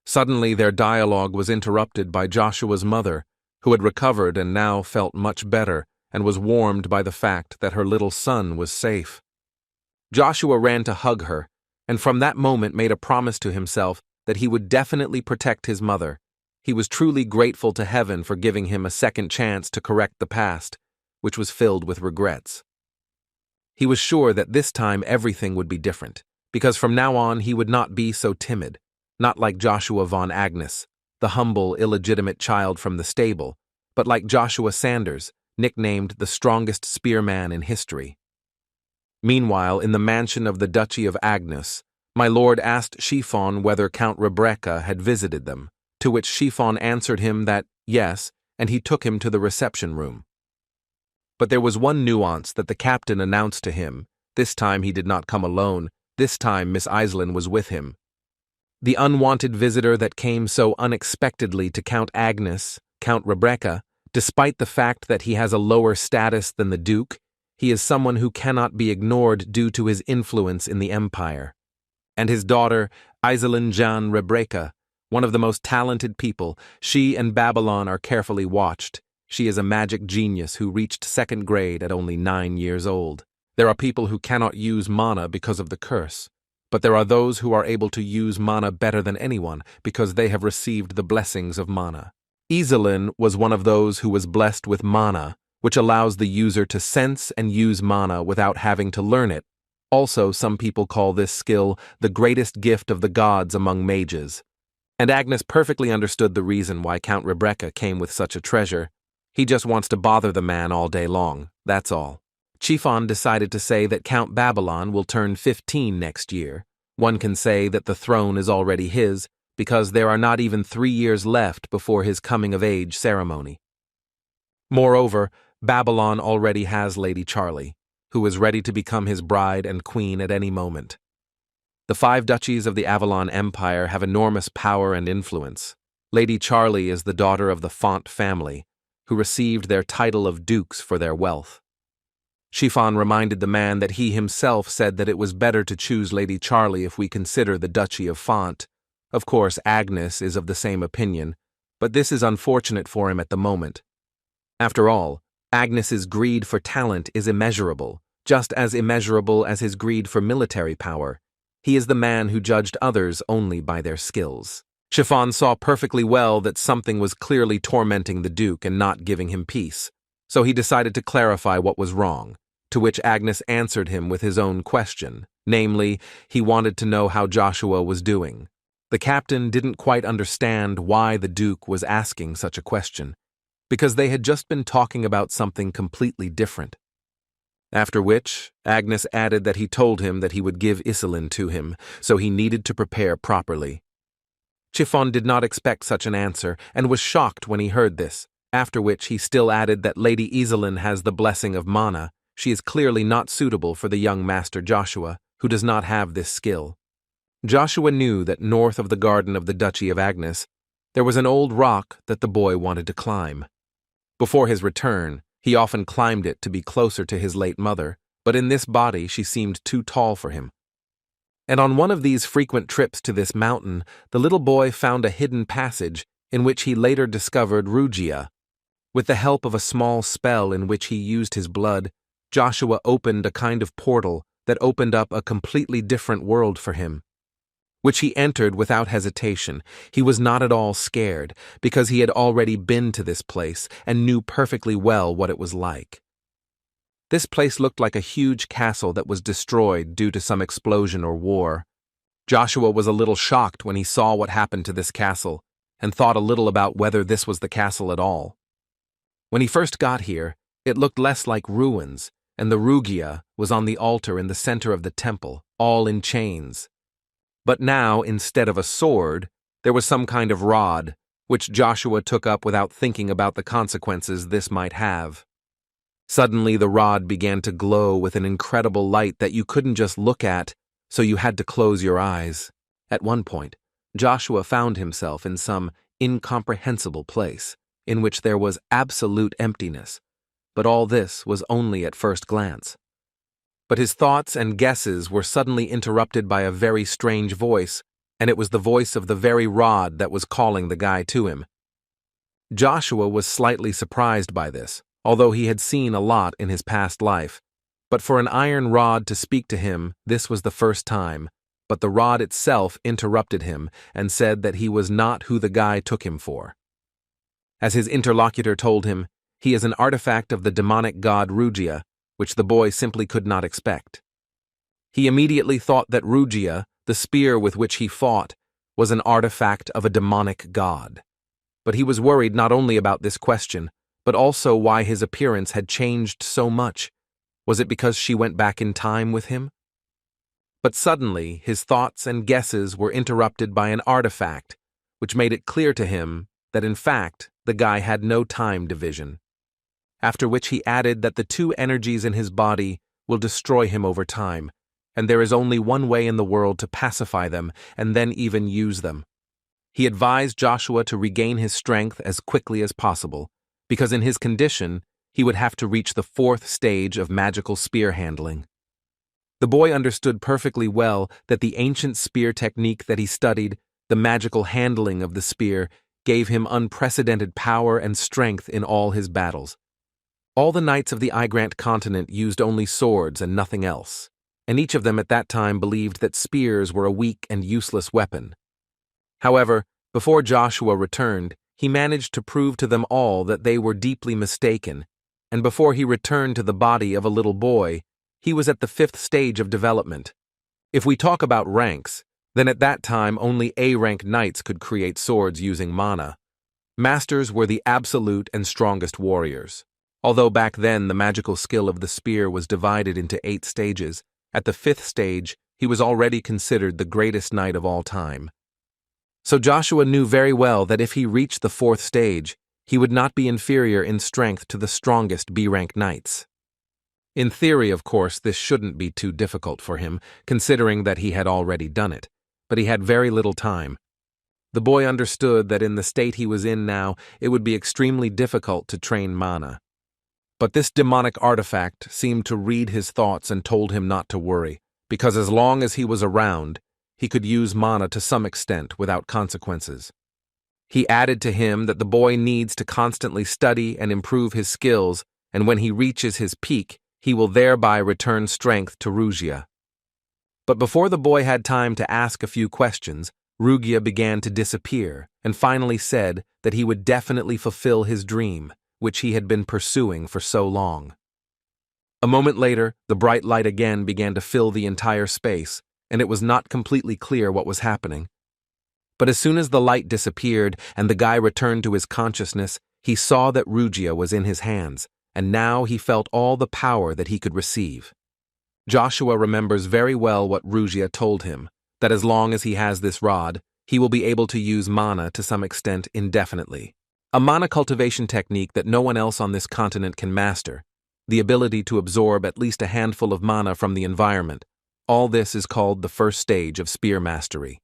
Suddenly their dialogue was interrupted by Joshua's mother, who had recovered and now felt much better and was warmed by the fact that her little son was safe. Joshua ran to hug her, and from that moment made a promise to himself that he would definitely protect his mother. He was truly grateful to heaven for giving him a second chance to correct the past, which was filled with regrets. He was sure that this time everything would be different, because from now on he would not be so timid, not like Joshua von Agnes, the humble, illegitimate child from the stable, but like Joshua Sanders, nicknamed the strongest spearman in history. Meanwhile, in the mansion of the Duchy of Agnes, my lord asked Chiffon whether Count Rebecca had visited them, to which Chiffon answered him that yes, and he took him to the reception room. But there was one nuance that the captain announced to him. This time he did not come alone. This time Miss Iselin was with him. The unwanted visitor that came so unexpectedly to Count Agnes, Count Rebecca, despite the fact that he has a lower status than the Duke, he is someone who cannot be ignored due to his influence in the empire. And his daughter, Iselin Jeanne Rebecca, one of the most talented people, she and Babylon are carefully watched. She is a magic genius who reached 2nd grade at only 9 years old. There are people who cannot use mana because of the curse, but there are those who are able to use mana better than anyone because they have received the blessings of mana. Iselin was one of those who was blessed with mana, which allows the user to sense and use mana without having to learn it. Also, some people call this skill the greatest gift of the gods among mages. And Agnes perfectly understood the reason why Count Rebecca came with such a treasure. He just wants to bother the man all day long, that's all. Chiffon decided to say that Count Babylon will turn 15 next year. One can say that the throne is already his, because there are not even 3 years left before his coming-of-age ceremony. Moreover, Babylon already has Lady Charlie, who is ready to become his bride and queen at any moment. The 5 duchies of the Avalon Empire have enormous power and influence. Lady Charlie is the daughter of the Font family, who received their title of dukes for their wealth. Chiffon reminded the man that he himself said that it was better to choose Lady Charlie if we consider the Duchy of Font. Of course, Agnes is of the same opinion, but this is unfortunate for him at the moment. After all, Agnes's greed for talent is immeasurable, just as immeasurable as his greed for military power. He is the man who judged others only by their skills. Chiffon saw perfectly well that something was clearly tormenting the Duke and not giving him peace, so he decided to clarify what was wrong, to which Agnes answered him with his own question, namely, he wanted to know how Joshua was doing. The captain didn't quite understand why the Duke was asking such a question, because they had just been talking about something completely different. After which, Agnes added that he told him that he would give Iselin to him, so he needed to prepare properly. Chiffon did not expect such an answer, and was shocked when he heard this, after which he still added that Lady Iselin has the blessing of mana. She is clearly not suitable for the young Master Joshua, who does not have this skill. Joshua knew that north of the garden of the Duchy of Agnes, there was an old rock that the boy wanted to climb. Before his return, he often climbed it to be closer to his late mother, but in this body she seemed too tall for him. And on one of these frequent trips to this mountain, the little boy found a hidden passage in which he later discovered Rugia. With the help of a small spell in which he used his blood, Joshua opened a kind of portal that opened up a completely different world for him, which he entered without hesitation. He was not at all scared, because he had already been to this place and knew perfectly well what it was like. This place looked like a huge castle that was destroyed due to some explosion or war. Joshua was a little shocked when he saw what happened to this castle, and thought a little about whether this was the castle at all. When he first got here, it looked less like ruins, and the Rugia was on the altar in the center of the temple, all in chains. But now, instead of a sword, there was some kind of rod, which Joshua took up without thinking about the consequences this might have. Suddenly the rod began to glow with an incredible light that you couldn't just look at, so you had to close your eyes. At one point, Joshua found himself in some incomprehensible place, in which there was absolute emptiness, but all this was only at first glance. But his thoughts and guesses were suddenly interrupted by a very strange voice, and it was the voice of the very rod that was calling the guy to him. Joshua was slightly surprised by this, although he had seen a lot in his past life. But for an iron rod to speak to him, this was the first time. But the rod itself interrupted him and said that he was not who the guy took him for. As his interlocutor told him, he is an artifact of the demonic god Rugia, which the boy simply could not expect. He immediately thought that Rugia, the spear with which he fought, was an artifact of a demonic god. But he was worried not only about this question, but also why his appearance had changed so much. Was it because she went back in time with him? But suddenly, his thoughts and guesses were interrupted by an artifact, which made it clear to him that in fact, the guy had no time division. After which he added that the two energies in his body will destroy him over time, and there is only one way in the world to pacify them and then even use them. He advised Joshua to regain his strength as quickly as possible, because in his condition, he would have to reach the 4th stage of magical spear handling. The boy understood perfectly well that the ancient spear technique that he studied, the magical handling of the spear, gave him unprecedented power and strength in all his battles. All the knights of the Igrant continent used only swords and nothing else, and each of them at that time believed that spears were a weak and useless weapon. However, before Joshua returned, he managed to prove to them all that they were deeply mistaken, and before he returned to the body of a little boy, he was at the 5th stage of development. If we talk about ranks, then at that time only A-rank knights could create swords using mana. Masters were the absolute and strongest warriors. Although back then the magical skill of the spear was divided into 8 stages, at the 5th stage he was already considered the greatest knight of all time. So Joshua knew very well that if he reached the 4th stage, he would not be inferior in strength to the strongest B-rank knights. In theory, of course, this shouldn't be too difficult for him, considering that he had already done it, but he had very little time. The boy understood that in the state he was in now, it would be extremely difficult to train mana. But this demonic artifact seemed to read his thoughts and told him not to worry, because as long as he was around, he could use mana to some extent without consequences. He added to him that the boy needs to constantly study and improve his skills, and when he reaches his peak, he will thereby return strength to Rugia. But before the boy had time to ask a few questions, Rugia began to disappear and finally said that he would definitely fulfill his dream, which he had been pursuing for so long. A moment later, the bright light again began to fill the entire space, and it was not completely clear what was happening. But as soon as the light disappeared and the guy returned to his consciousness, he saw that Rugia was in his hands, and now he felt all the power that he could receive. Joshua remembers very well what Rugia told him, that as long as he has this rod, he will be able to use mana to some extent indefinitely. A mana cultivation technique that no one else on this continent can master, the ability to absorb at least a handful of mana from the environment. All this is called the first stage of spear mastery.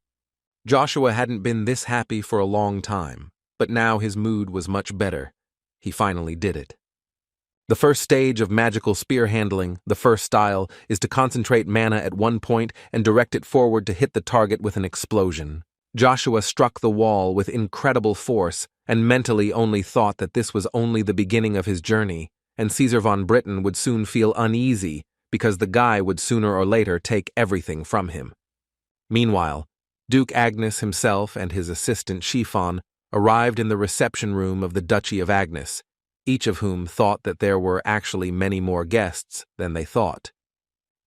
Joshua hadn't been this happy for a long time, but now his mood was much better. He finally did it. The first stage of magical spear handling, the first style, is to concentrate mana at one point and direct it forward to hit the target with an explosion. Joshua struck the wall with incredible force and mentally only thought that this was only the beginning of his journey, and Caesar von Britain would soon feel uneasy because the guy would sooner or later take everything from him. Meanwhile, Duke Agnes himself and his assistant Chiffon arrived in the reception room of the Duchy of Agnes, each of whom thought that there were actually many more guests than they thought.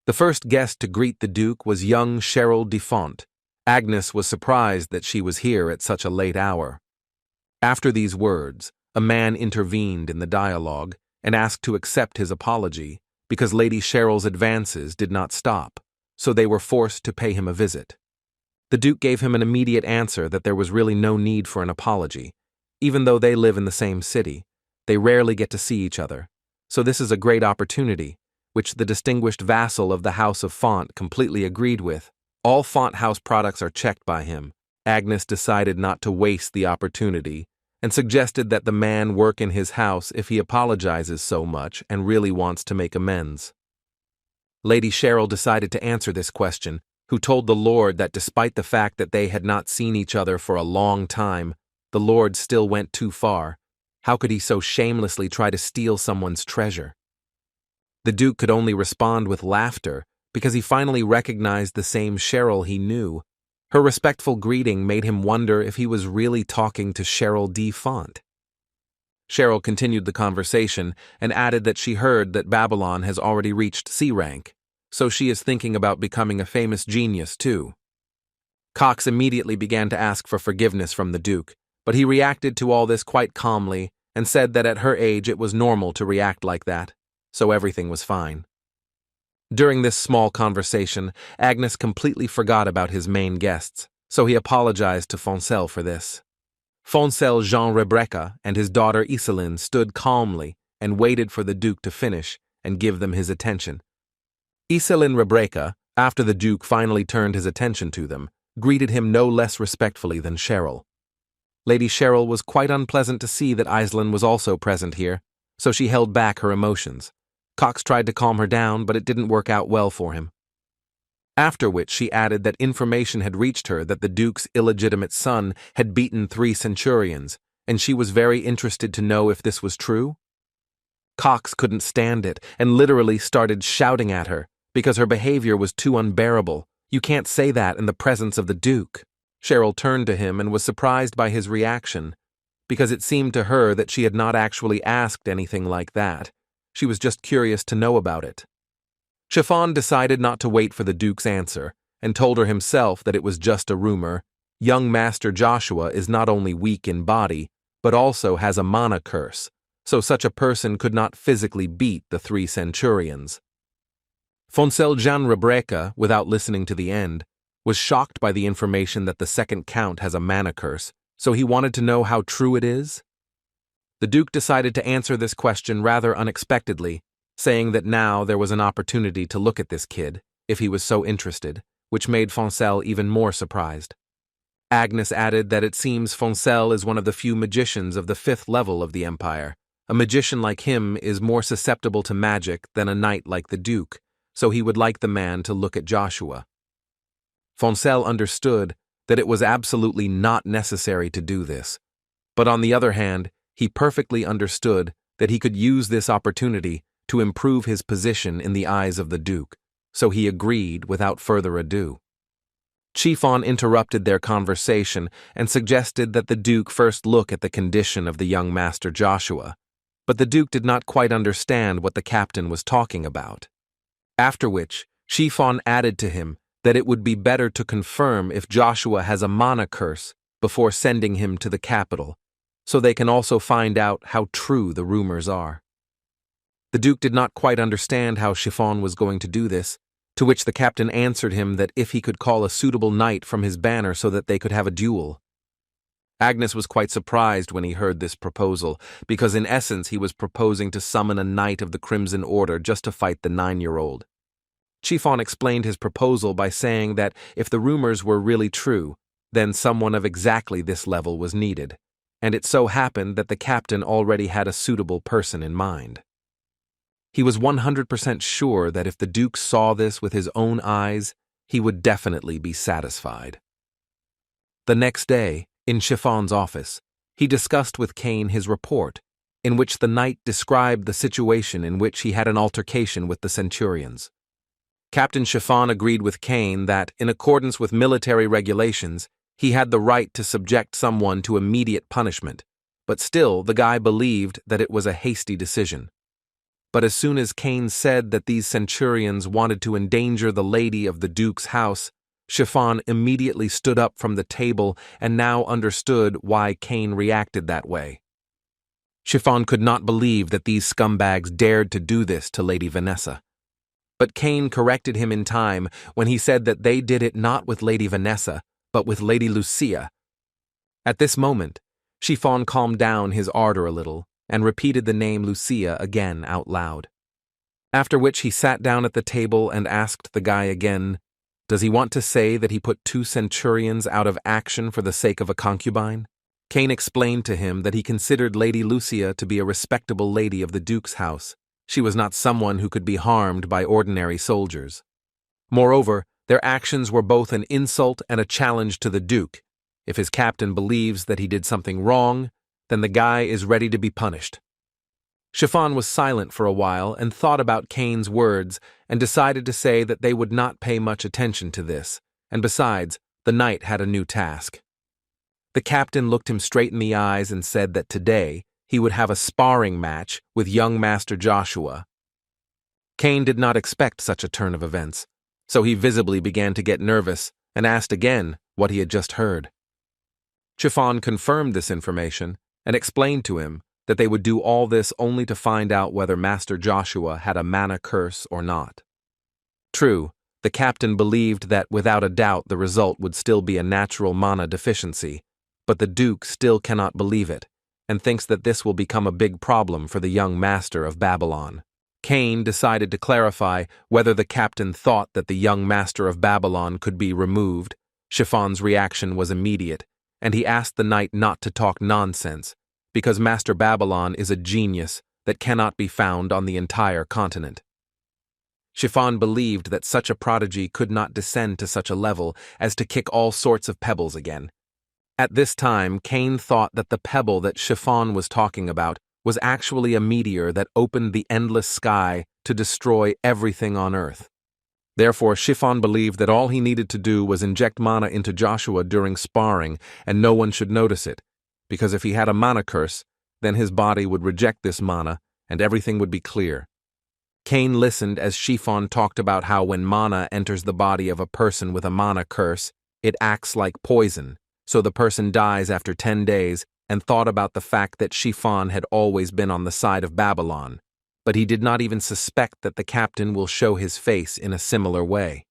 The first guest to greet the Duke was young Cheryl Defont. Agnes was surprised that she was here at such a late hour. After these words, a man intervened in the dialogue and asked to accept his apology because Lady Cheryl's advances did not stop, so they were forced to pay him a visit. The Duke gave him an immediate answer that there was really no need for an apology. Even though they live in the same city, they rarely get to see each other, so this is a great opportunity, which the distinguished vassal of the House of Font completely agreed with. All Font House products are checked by him. Agnes decided not to waste the opportunity and suggested that the man work in his house if he apologizes so much and really wants to make amends. Lady Cheryl decided to answer this question, who told the Lord that despite the fact that they had not seen each other for a long time, the Lord still went too far. How could he so shamelessly try to steal someone's treasure? The Duke could only respond with laughter because he finally recognized the same Cheryl he knew. Her respectful greeting made him wonder if he was really talking to Cheryl Defont. Cheryl continued the conversation and added that she heard that Babylon has already reached C-rank, so she is thinking about becoming a famous genius too. Cox immediately began to ask for forgiveness from the Duke, but he reacted to all this quite calmly and said that at her age it was normal to react like that, so everything was fine. During this small conversation, Agnes completely forgot about his main guests, so he apologized to Foncel for this. Foncel Jean Rebecca and his daughter Iselin stood calmly and waited for the Duke to finish and give them his attention. Iselin Rebecca, after the Duke finally turned his attention to them, greeted him no less respectfully than Cheryl. Lady Cheryl was quite unpleasant to see that Iselin was also present here, so she held back her emotions. Cox tried to calm her down, but it didn't work out well for him. After which she added that information had reached her that the Duke's illegitimate son had beaten 3 centurions, and she was very interested to know if this was true. Cox couldn't stand it and literally started shouting at her because her behavior was too unbearable. You can't say that in the presence of the Duke. Cheryl turned to him and was surprised by his reaction, because it seemed to her that she had not actually asked anything like that. She was just curious to know about it. Chiffon decided not to wait for the Duke's answer and told her himself that it was just a rumor. Young Master Joshua is not only weak in body, but also has a mana curse, so such a person could not physically beat the 3 centurions. Foncel Jean Rebecca, without listening to the end, was shocked by the information that the second count has a mana curse, so he wanted to know how true it is. The Duke decided to answer this question rather unexpectedly, saying that now there was an opportunity to look at this kid, if he was so interested, which made Foncel even more surprised. Agnes added that it seems Foncel is one of the few magicians of the 5th level of the Empire. A magician like him is more susceptible to magic than a knight like the Duke, so he would like the man to look at Joshua. Foncel understood that it was absolutely not necessary to do this, but on the other hand, he perfectly understood that he could use this opportunity to improve his position in the eyes of the Duke, so he agreed without further ado. Chiffon interrupted their conversation and suggested that the Duke first look at the condition of the young Master Joshua, but the Duke did not quite understand what the captain was talking about. After which, Chiffon added to him that it would be better to confirm if Joshua has a mana curse before sending him to the capital, so they can also find out how true the rumors are. The Duke did not quite understand how Chiffon was going to do this, to which the captain answered him that if he could call a suitable knight from his banner so that they could have a duel. Agnes was quite surprised when he heard this proposal, because in essence he was proposing to summon a knight of the Crimson Order just to fight the 9-year-old. Chiffon explained his proposal by saying that if the rumors were really true, then someone of exactly this level was needed, and it so happened that the captain already had a suitable person in mind. He was 100% sure that if the Duke saw this with his own eyes, he would definitely be satisfied. The next day, in Chiffon's office, he discussed with Kane his report, in which the knight described the situation in which he had an altercation with the centurions. Captain Chiffon agreed with Kane that, in accordance with military regulations, he had the right to subject someone to immediate punishment, but still the guy believed that it was a hasty decision. But as soon as Kane said that these centurions wanted to endanger the lady of the Duke's house, Chiffon immediately stood up from the table and now understood why Kane reacted that way. Chiffon could not believe that these scumbags dared to do this to Lady Vanessa. But Kane corrected him in time when he said that they did it not with Lady Vanessa, but with Lady Lucia. At this moment, Chiffon calmed down his ardor a little and repeated the name Lucia again out loud. After which he sat down at the table and asked the guy again, "Does he want to say that he put 2 centurions out of action for the sake of a concubine?" Kane explained to him that he considered Lady Lucia to be a respectable lady of the Duke's house. She was not someone who could be harmed by ordinary soldiers. Moreover, their actions were both an insult and a challenge to the Duke. If his captain believes that he did something wrong, then the guy is ready to be punished. Chiffon was silent for a while and thought about Kane's words and decided to say that they would not pay much attention to this, and besides, the knight had a new task. The captain looked him straight in the eyes and said that today he would have a sparring match with young Master Joshua. Kane did not expect such a turn of events, so he visibly began to get nervous and asked again what he had just heard. Chiffon confirmed this information and explained to him that they would do all this only to find out whether Master Joshua had a mana curse or not. True, the captain believed that without a doubt the result would still be a natural mana deficiency, but the Duke still cannot believe it, and thinks that this will become a big problem for the young master of Babylon. Kane decided to clarify whether the captain thought that the young master of Babylon could be removed. Chiffon's reaction was immediate, and he asked the knight not to talk nonsense, because Master Babylon is a genius that cannot be found on the entire continent. Chiffon believed that such a prodigy could not descend to such a level as to kick all sorts of pebbles again. At this time, Kane thought that the pebble that Chiffon was talking about was actually a meteor that opened the endless sky to destroy everything on Earth. Therefore, Chiffon believed that all he needed to do was inject mana into Joshua during sparring, and no one should notice it, because if he had a mana curse, then his body would reject this mana, and everything would be clear. Kane listened as Chiffon talked about how when mana enters the body of a person with a mana curse, it acts like poison, so the person dies after 10 days, and thought about the fact that Chiffon had always been on the side of Babylon, but he did not even suspect that the captain will show his face in a similar way.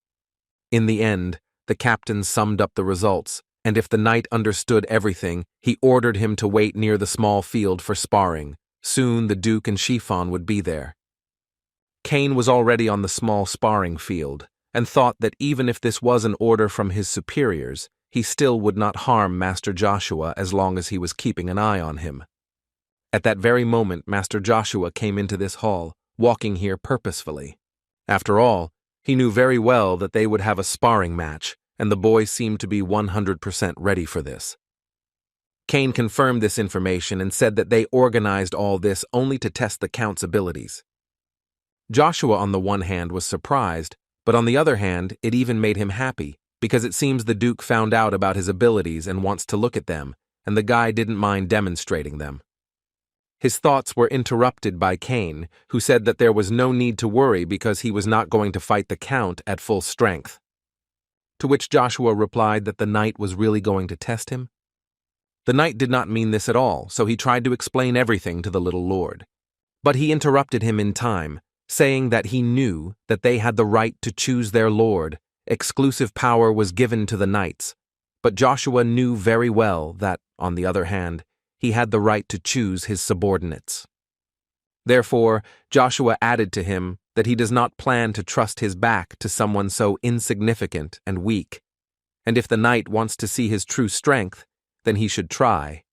In the end, the captain summed up the results, and if the knight understood everything, he ordered him to wait near the small field for sparring. Soon the Duke and Chiffon would be there. Kane was already on the small sparring field, and thought that even if this was an order from his superiors, he still would not harm Master Joshua as long as he was keeping an eye on him. At that very moment, Master Joshua came into this hall, walking here purposefully. After all, he knew very well that they would have a sparring match, and the boy seemed to be 100% ready for this. Kane confirmed this information and said that they organized all this only to test the Count's abilities. Joshua, on the one hand, was surprised, but on the other hand, it even made him happy, because it seems the Duke found out about his abilities and wants to look at them, and the guy didn't mind demonstrating them. His thoughts were interrupted by Kane, who said that there was no need to worry because he was not going to fight the Count at full strength. To which Joshua replied that the knight was really going to test him. The knight did not mean this at all, so he tried to explain everything to the little lord. But he interrupted him in time, saying that he knew that they had the right to choose their lord. Exclusive power was given to the knights. But Joshua knew very well that, on the other hand, he had the right to choose his subordinates. Therefore, Joshua added to him that he does not plan to trust his back to someone so insignificant and weak. And if the knight wants to see his true strength, then he should try.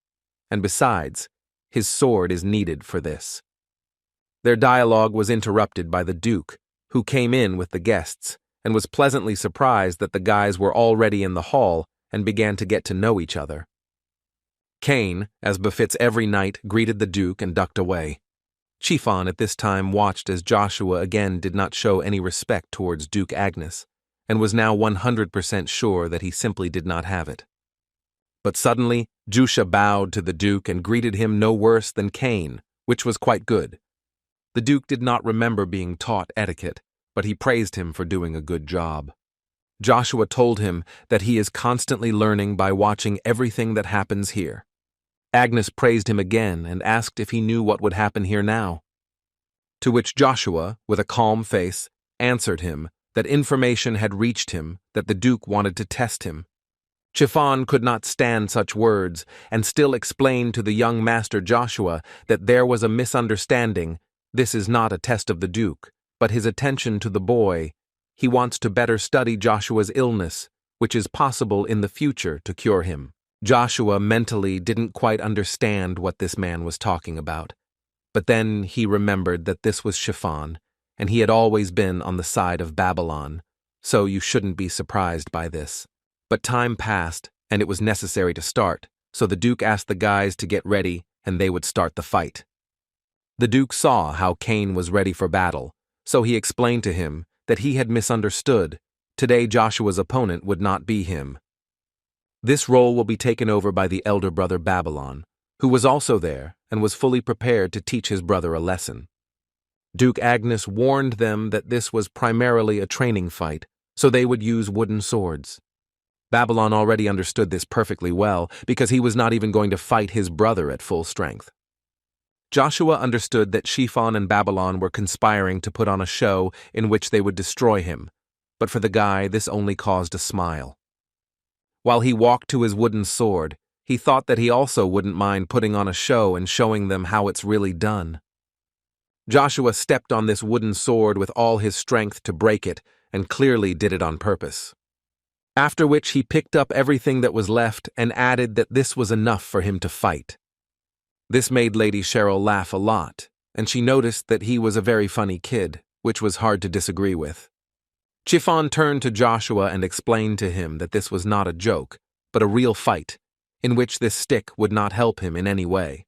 And besides, his sword is needed for this. Their dialogue was interrupted by the Duke, who came in with the guests, and was pleasantly surprised that the guys were already in the hall and began to get to know each other. Cain, as befits every knight, greeted the Duke and ducked away. Trifian at this time watched as Joshua again did not show any respect towards Duke Agnes, and was now 100% sure that he simply did not have it. But suddenly, Joshua bowed to the Duke and greeted him no worse than Cain, which was quite good. The Duke did not remember being taught etiquette, but he praised him for doing a good job. Joshua told him that he is constantly learning by watching everything that happens here. Agnes praised him again and asked if he knew what would happen here now. To which Joshua, with a calm face, answered him that information had reached him that the Duke wanted to test him. Trifian could not stand such words and still explained to the young master Joshua that there was a misunderstanding. This is not a test of the Duke, but his attention to the boy. He wants to better study Joshua's illness, which is possible in the future to cure him. Joshua mentally didn't quite understand what this man was talking about, but then he remembered that this was Trifian, and he had always been on the side of Babylon, so you shouldn't be surprised by this. But time passed, and it was necessary to start, so the Duke asked the guys to get ready, and they would start the fight. The Duke saw how Cain was ready for battle, so he explained to him that he had misunderstood. Today Joshua's opponent would not be him. This role will be taken over by the elder brother Babylon, who was also there and was fully prepared to teach his brother a lesson. Duke Agnes warned them that this was primarily a training fight, so they would use wooden swords. Babylon already understood this perfectly well because he was not even going to fight his brother at full strength. Joshua understood that Trifian and Babylon were conspiring to put on a show in which they would destroy him, but for the guy this only caused a smile. While he walked to his wooden sword, he thought that he also wouldn't mind putting on a show and showing them how it's really done. Joshua stepped on this wooden sword with all his strength to break it, and clearly did it on purpose. After which he picked up everything that was left and added that this was enough for him to fight. This made Lady Cheryl laugh a lot, and she noticed that he was a very funny kid, which was hard to disagree with. Trifian turned to Joshua and explained to him that this was not a joke, but a real fight, in which this stick would not help him in any way.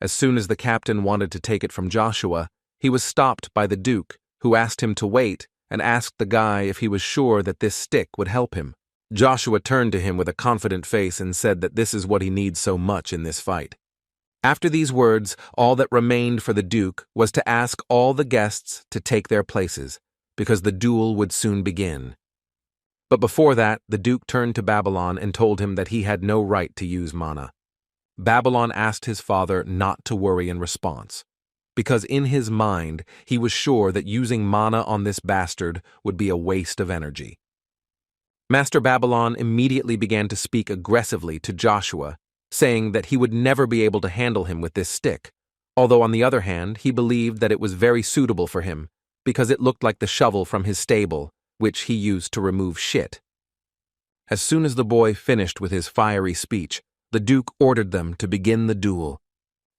As soon as the captain wanted to take it from Joshua, he was stopped by the Duke, who asked him to wait and asked the guy if he was sure that this stick would help him. Joshua turned to him with a confident face and said that this is what he needs so much in this fight. After these words, all that remained for the Duke was to ask all the guests to take their places, because the duel would soon begin. But before that, the Duke turned to Babylon and told him that he had no right to use mana. Babylon asked his father not to worry in response, because in his mind he was sure that using mana on this bastard would be a waste of energy. Master Babylon immediately began to speak aggressively to Joshua, saying that he would never be able to handle him with this stick, although on the other hand he believed that it was very suitable for him, because it looked like the shovel from his stable, which he used to remove shit. As soon as the boy finished with his fiery speech, the Duke ordered them to begin the duel.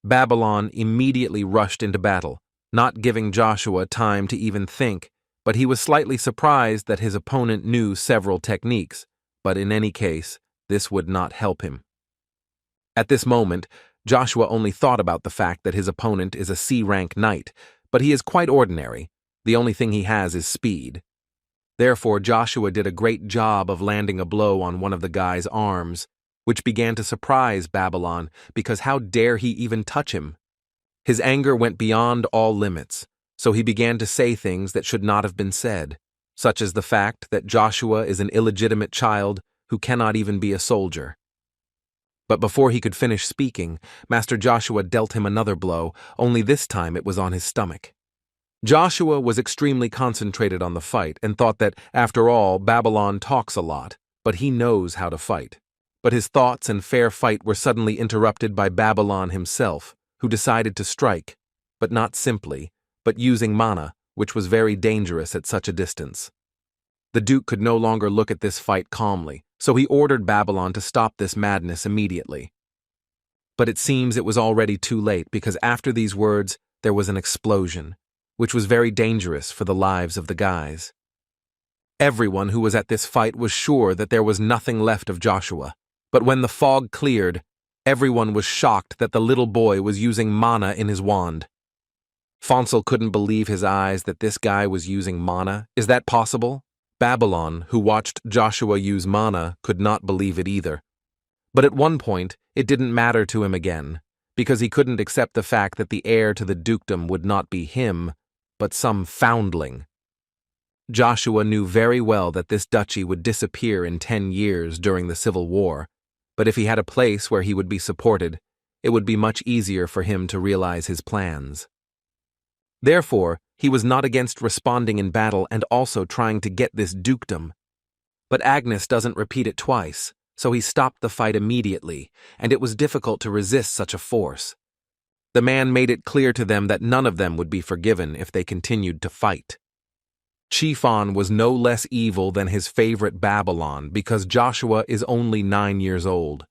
Babylon immediately rushed into battle, not giving Joshua time to even think, but he was slightly surprised that his opponent knew several techniques, but in any case, this would not help him. At this moment, Joshua only thought about the fact that his opponent is a C-rank knight, but he is quite ordinary. The only thing he has is speed. Therefore, Joshua did a great job of landing a blow on one of the guy's arms, which began to surprise Babylon because how dare he even touch him? His anger went beyond all limits, so he began to say things that should not have been said, such as the fact that Joshua is an illegitimate child who cannot even be a soldier. But before he could finish speaking, Master Joshua dealt him another blow, only this time it was on his stomach. Joshua was extremely concentrated on the fight and thought that, after all, Babylon talks a lot, but he knows how to fight. But his thoughts and fair fight were suddenly interrupted by Babylon himself, who decided to strike, but not simply, but using mana, which was very dangerous at such a distance. The Duke could no longer look at this fight calmly, so he ordered Babylon to stop this madness immediately. But it seems it was already too late, because after these words there was an explosion, which was very dangerous for the lives of the guys. Everyone who was at this fight was sure that there was nothing left of Joshua, but when the fog cleared, everyone was shocked that the little boy was using mana in his wand. Fonsel couldn't believe his eyes that this guy was using mana. Is that possible? Babylon, who watched Joshua use mana, could not believe it either. But at one point, it didn't matter to him again, because he couldn't accept the fact that the heir to the dukedom would not be him, but some foundling. Joshua knew very well that this duchy would disappear in 10 years during the Civil War, but if he had a place where he would be supported, it would be much easier for him to realize his plans. Therefore, he was not against responding in battle and also trying to get this dukedom. But Agnes doesn't repeat it twice, so he stopped the fight immediately, and it was difficult to resist such a force. The man made it clear to them that none of them would be forgiven if they continued to fight. Chiffon was no less evil than his favorite Babylon because Joshua is only 9 years old,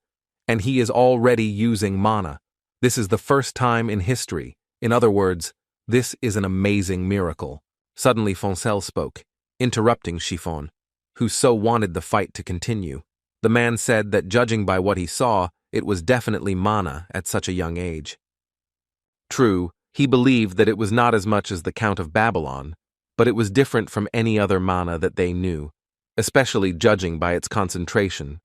and he is already using mana. This is the first time in history. In other words, this is an amazing miracle. Suddenly Foncel spoke, interrupting Chiffon, who so wanted the fight to continue. The man said that judging by what he saw, it was definitely mana at such a young age. True, he believed that it was not as much as the Count of Babylon, but it was different from any other mana that they knew, especially judging by its concentration.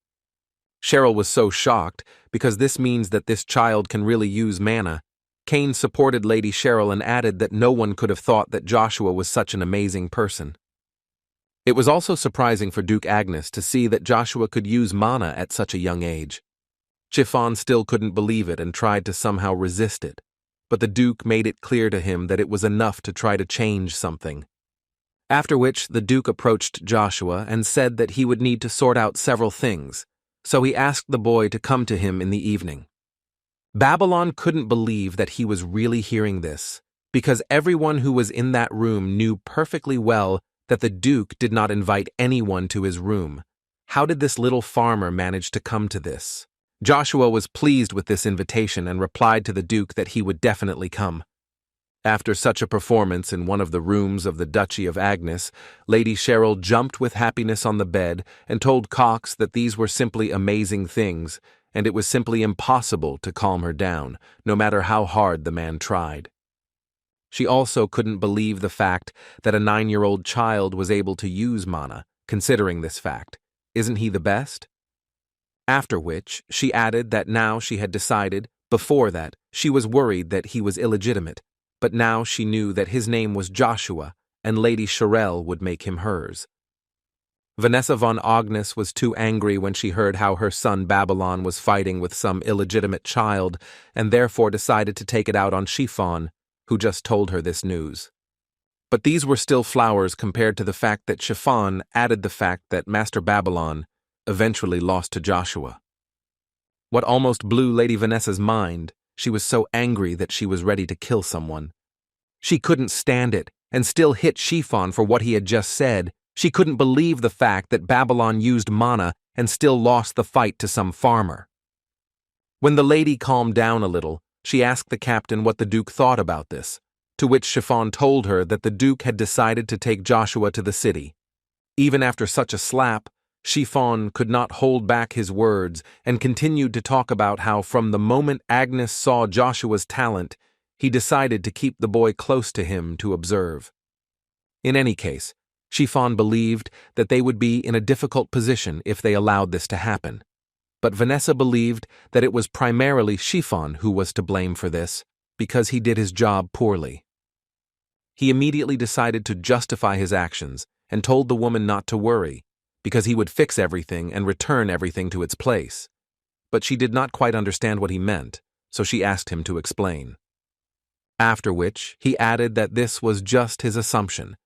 Cheryl was so shocked because this means that this child can really use mana. Kane supported Lady Cheryl and added that no one could have thought that Joshua was such an amazing person. It was also surprising for Duke Agnes to see that Joshua could use mana at such a young age. Chiffon still couldn't believe it and tried to somehow resist it, but the Duke made it clear to him that it was enough to try to change something. After which, the Duke approached Joshua and said that he would need to sort out several things, so he asked the boy to come to him in the evening. Babylon couldn't believe that he was really hearing this, because everyone who was in that room knew perfectly well that the Duke did not invite anyone to his room. How did this little farmer manage to come to this? Joshua was pleased with this invitation and replied to the Duke that he would definitely come. After such a performance in one of the rooms of the Duchy of Agnes, Lady Cheryl jumped with happiness on the bed and told Cox that these were simply amazing things, and it was simply impossible to calm her down, no matter how hard the man tried. She also couldn't believe the fact that a 9-year-old child was able to use mana, considering this fact. Isn't he the best? After which, she added that now she had decided, before that, she was worried that he was illegitimate, but now she knew that his name was Joshua, and Lady Cheryl would make him hers. Vanessa von Agnes was too angry when she heard how her son Babylon was fighting with some illegitimate child, and therefore decided to take it out on Chiffon, who just told her this news. But these were still flowers compared to the fact that Chiffon added the fact that Master Babylon eventually lost to Joshua. What almost blew Lady Vanessa's mind, she was so angry that she was ready to kill someone. She couldn't stand it, and still hit Chiffon for what he had just said. She couldn't believe the fact that Babylon used mana and still lost the fight to some farmer. When the lady calmed down a little, she asked the captain what the Duke thought about this, to which Chiffon told her that the Duke had decided to take Joshua to the city. Even after such a slap, Chiffon could not hold back his words and continued to talk about how from the moment Agnes saw Joshua's talent, he decided to keep the boy close to him to observe. In any case, Chiffon believed that they would be in a difficult position if they allowed this to happen. But Vanessa believed that it was primarily Chiffon who was to blame for this, because he did his job poorly. He immediately decided to justify his actions and told the woman not to worry, because he would fix everything and return everything to its place. but she did not quite understand what he meant, so she asked him to explain. After which, he added that this was just his assumption,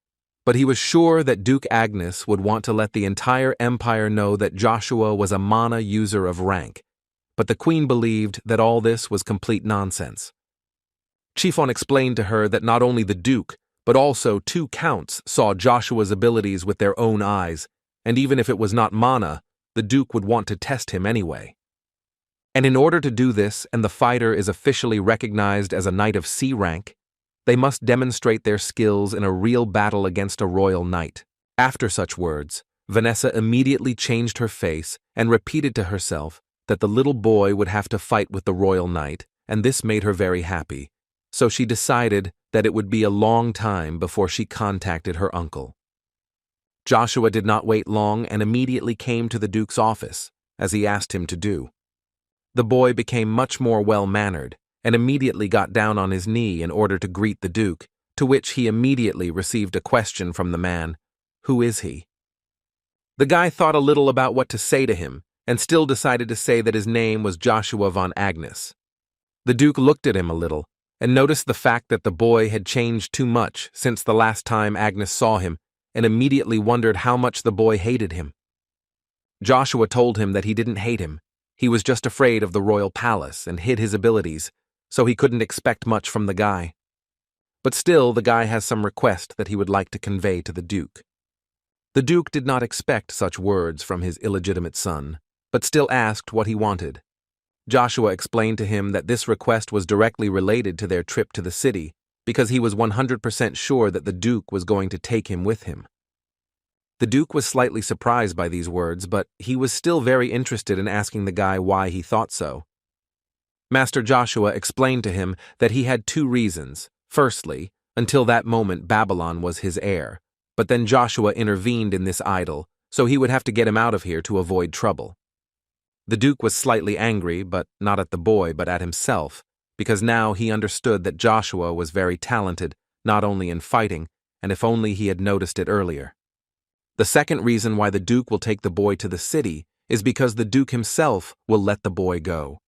but he was sure that Duke Agnes would want to let the entire empire know that Joshua was a mana user of rank, but the queen believed that all this was complete nonsense. Chiffon explained to her that not only the Duke, but also 2 counts saw Joshua's abilities with their own eyes, and even if it was not mana, the Duke would want to test him anyway. And in order to do this, and the fighter is officially recognized as a knight of C rank, they must demonstrate their skills in a real battle against a royal knight. After such words, Vanessa immediately changed her face and repeated to herself that the little boy would have to fight with the royal knight, and this made her very happy, so she decided that it would be a long time before she contacted her uncle. Joshua did not wait long and immediately came to the Duke's office, as he asked him to do. The boy became much more well-mannered and immediately got down on his knee in order to greet the Duke, to which he immediately received a question from the man, "Who is he?" The guy thought a little about what to say to him and still decided to say that his name was Joshua von Agnes. The Duke looked at him a little and noticed the fact that the boy had changed too much since the last time Agnes saw him and immediately wondered how much the boy hated him. Joshua told him that he didn't hate him. He was just afraid of the royal palace and hid his abilities, so he couldn't expect much from the guy. But still, the guy has some request that he would like to convey to the Duke. The Duke did not expect such words from his illegitimate son, but still asked what he wanted. Joshua explained to him that this request was directly related to their trip to the city, because he was 100% sure that the Duke was going to take him with him. The Duke was slightly surprised by these words, but he was still very interested in asking the guy why he thought so. Master Joshua explained to him that he had 2 reasons. Firstly, until that moment Babylon was his heir, but then Joshua intervened in this idyll, so he would have to get him out of here to avoid trouble. The Duke was slightly angry, but not at the boy but at himself, because now he understood that Joshua was very talented, not only in fighting, and if only he had noticed it earlier. The second reason why the Duke will take the boy to the city is because the Duke himself will let the boy go.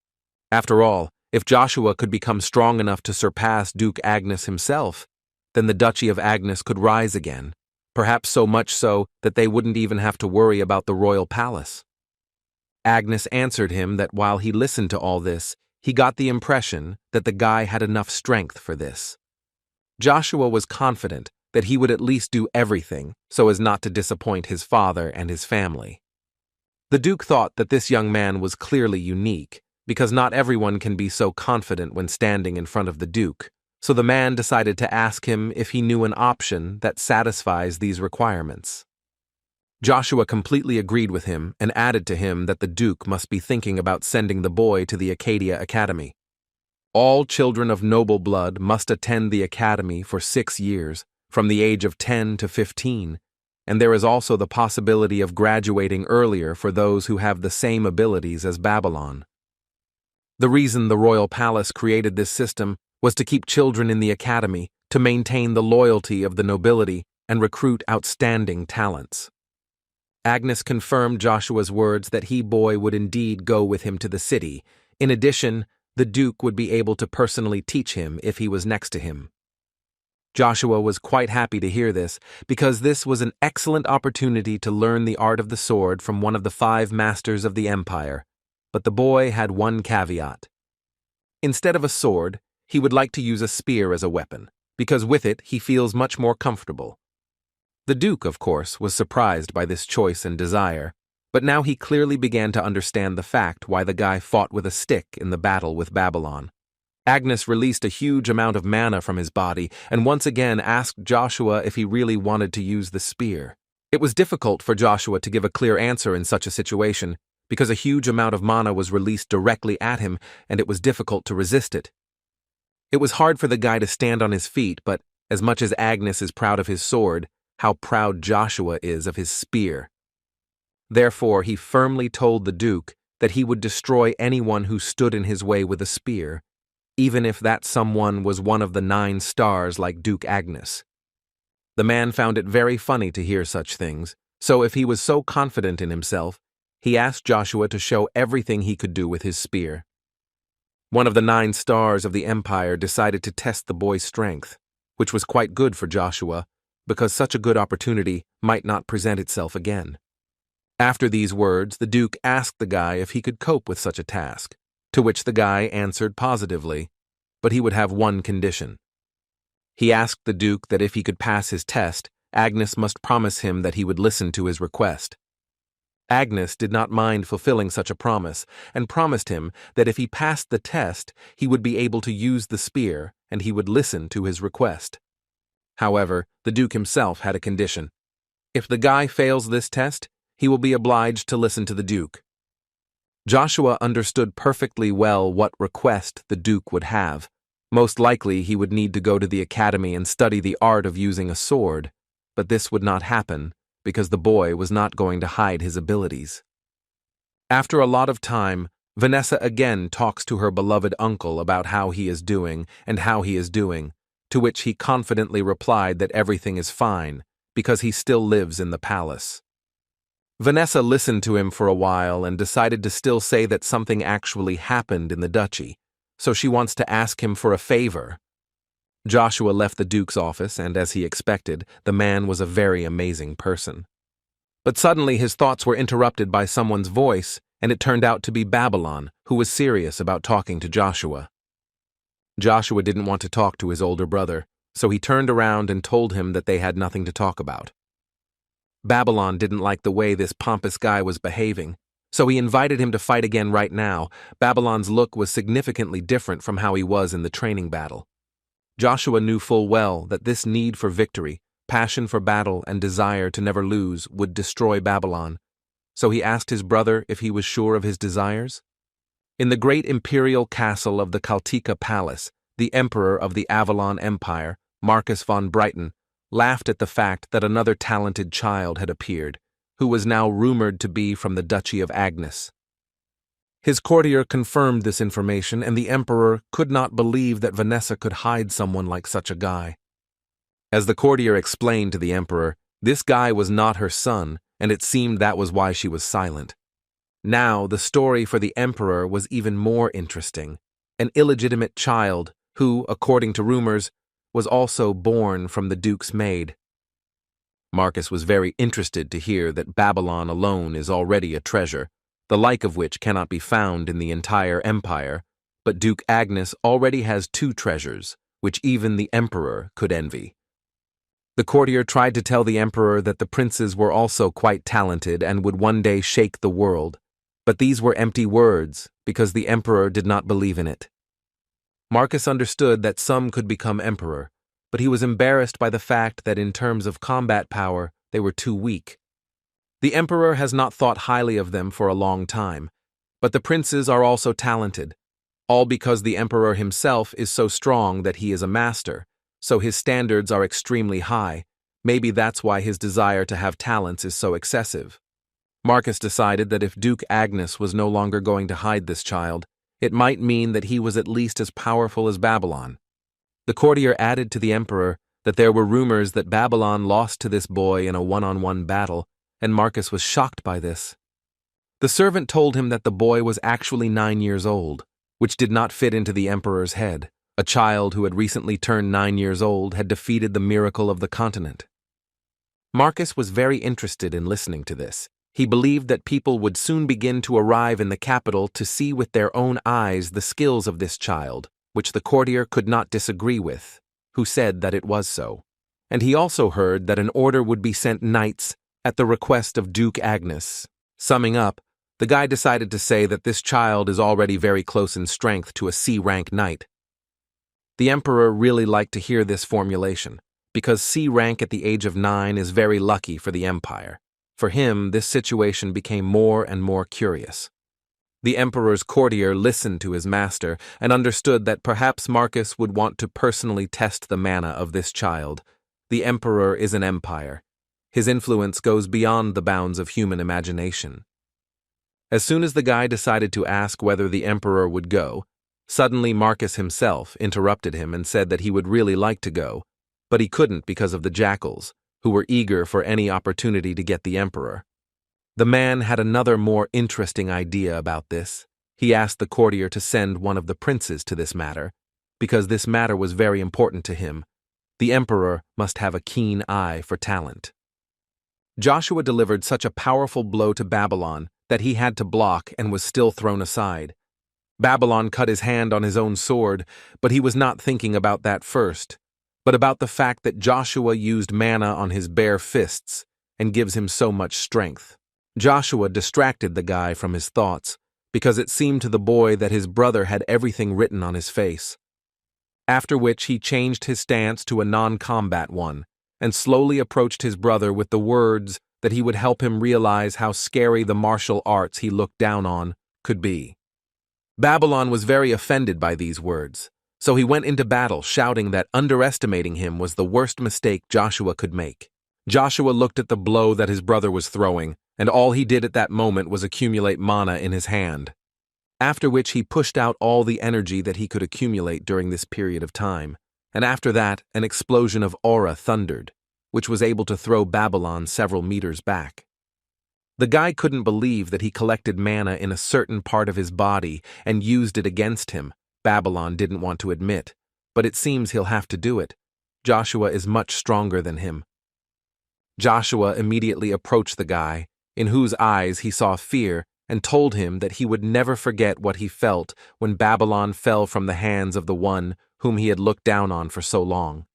After all, if Joshua could become strong enough to surpass Duke Agnes himself, then the Duchy of Agnes could rise again, perhaps so much so that they wouldn't even have to worry about the royal palace. Agnes answered him that while he listened to all this, he got the impression that the guy had enough strength for this. Joshua was confident that he would at least do everything so as not to disappoint his father and his family. The Duke thought that this young man was clearly unique, because not everyone can be so confident when standing in front of the Duke, so the man decided to ask him if he knew an option that satisfies these requirements. Joshua completely agreed with him and added to him that the Duke must be thinking about sending the boy to the Acadia Academy. All children of noble blood must attend the academy for 6 years, from the age of 10 to 15, and there is also the possibility of graduating earlier for those who have the same abilities as Babylon. The reason the royal palace created this system was to keep children in the academy, to maintain the loyalty of the nobility and recruit outstanding talents. Agnes confirmed Joshua's words that he boy would indeed go with him to the city. In addition, the Duke would be able to personally teach him if he was next to him. Joshua was quite happy to hear this, because this was an excellent opportunity to learn the art of the sword from one of the 5 masters of the empire, but the boy had one caveat. Instead of a sword, he would like to use a spear as a weapon, because with it he feels much more comfortable. The Duke, of course, was surprised by this choice and desire, but now he clearly began to understand the fact why the guy fought with a stick in the battle with Babylon. Agnes released a huge amount of mana from his body and once again asked Joshua if he really wanted to use the spear. It was difficult for Joshua to give a clear answer in such a situation, because a huge amount of mana was released directly at him and it was difficult to resist it. It was hard for the guy to stand on his feet, but as much as Agnes is proud of his sword, how proud Joshua is of his spear. Therefore, he firmly told the Duke that he would destroy anyone who stood in his way with a spear, even if that someone was one of the 9 stars like Duke Agnes. The man found it very funny to hear such things, so if he was so confident in himself, he asked Joshua to show everything he could do with his spear. One of the 9 stars of the Empire decided to test the boy's strength, which was quite good for Joshua, because such a good opportunity might not present itself again. After these words, the Duke asked the guy if he could cope with such a task, to which the guy answered positively, but he would have one condition. He asked the Duke that if he could pass his test, Agnes must promise him that he would listen to his request. Agnes did not mind fulfilling such a promise, and promised him that if he passed the test, he would be able to use the spear, and he would listen to his request. However, the Duke himself had a condition. If the guy fails this test, he will be obliged to listen to the Duke. Joshua understood perfectly well what request the Duke would have. Most likely he would need to go to the academy and study the art of using a sword, but this would not happen, because the boy was not going to hide his abilities. After a lot of time, Vanessa again talks to her beloved uncle about how he is doing and how he is doing, to which he confidently replied that everything is fine, because he still lives in the palace. Vanessa listened to him for a while and decided to still say that something actually happened in the duchy, so she wants to ask him for a favor. Joshua left the Duke's office, and as he expected, the man was a very amazing person. But suddenly his thoughts were interrupted by someone's voice, and it turned out to be Babylon, who was serious about talking to Joshua. Joshua didn't want to talk to his older brother, so he turned around and told him that they had nothing to talk about. Babylon didn't like the way this pompous guy was behaving, so he invited him to fight again right now. Babylon's look was significantly different from how he was in the training battle. Joshua knew full well that this need for victory, passion for battle, and desire to never lose would destroy Babylon, so he asked his brother if he was sure of his desires. In the great imperial castle of the Kaltika Palace, the emperor of the Avalon Empire, Marcus von Brighton, laughed at the fact that another talented child had appeared, who was now rumored to be from the Duchy of Agnes. His courtier confirmed this information, and the emperor could not believe that Vanessa could hide someone like such a guy. As the courtier explained to the emperor, this guy was not her son, and it seemed that was why she was silent. Now, the story for the emperor was even more interesting. An illegitimate child who, according to rumors, was also born from the Duke's maid. Marcus was very interested to hear that Babylon alone is already a treasure, the like of which cannot be found in the entire empire, but Duke Agnes already has 2 treasures, which even the emperor could envy. The courtier tried to tell the emperor that the princes were also quite talented and would one day shake the world, but these were empty words because the emperor did not believe in it. Marcus understood that some could become emperor, but he was embarrassed by the fact that in terms of combat power, they were too weak. The emperor has not thought highly of them for a long time, but the princes are also talented, all because the emperor himself is so strong that he is a master, so his standards are extremely high. Maybe that's why his desire to have talents is so excessive. Marcus decided that if Duke Agnes was no longer going to hide this child, it might mean that he was at least as powerful as Babylon. The courtier added to the emperor that there were rumors that Babylon lost to this boy in a one-on-one battle, and Marcus was shocked by this. The servant told him that the boy was actually 9 years old, which did not fit into the emperor's head. A child who had recently turned 9 years old had defeated the miracle of the continent. Marcus was very interested in listening to this. He believed that people would soon begin to arrive in the capital to see with their own eyes the skills of this child, which the courtier could not disagree with, who said that it was so. And he also heard that an order would be sent knights at the request of Duke Agnes. Summing up, the guy decided to say that this child is already very close in strength to a C-rank knight. The emperor really liked to hear this formulation, because C-rank at the age of 9 is very lucky for the empire. For him, this situation became more and more curious. The emperor's courtier listened to his master and understood that perhaps Marcus would want to personally test the mana of this child. The emperor is an empire. His influence goes beyond the bounds of human imagination. As soon as the guy decided to ask whether the emperor would go, suddenly Marcus himself interrupted him and said that he would really like to go, but he couldn't because of the jackals, who were eager for any opportunity to get the emperor. The man had another more interesting idea about this. He asked the courtier to send one of the princes to this matter, because this matter was very important to him. The emperor must have a keen eye for talent. Joshua delivered such a powerful blow to Babylon that he had to block and was still thrown aside. Babylon cut his hand on his own sword, but he was not thinking about that first, but about the fact that Joshua used mana on his bare fists and gives him so much strength. Joshua distracted the guy from his thoughts, because it seemed to the boy that his brother had everything written on his face. After which he changed his stance to a non-combat one, and slowly approached his brother with the words that he would help him realize how scary the martial arts he looked down on could be. Babylon was very offended by these words, so he went into battle shouting that underestimating him was the worst mistake Joshua could make. Joshua looked at the blow that his brother was throwing, and all he did at that moment was accumulate mana in his hand. After which he pushed out all the energy that he could accumulate during this period of time, and after that an explosion of aura thundered, which was able to throw Babylon several meters back. The guy couldn't believe that he collected mana in a certain part of his body and used it against him. Babylon didn't want to admit, but it seems he'll have to do it. Joshua is much stronger than him. Joshua immediately approached the guy, in whose eyes he saw fear, and told him that he would never forget what he felt when Babylon fell from the hands of the one whom he had looked down on for so long.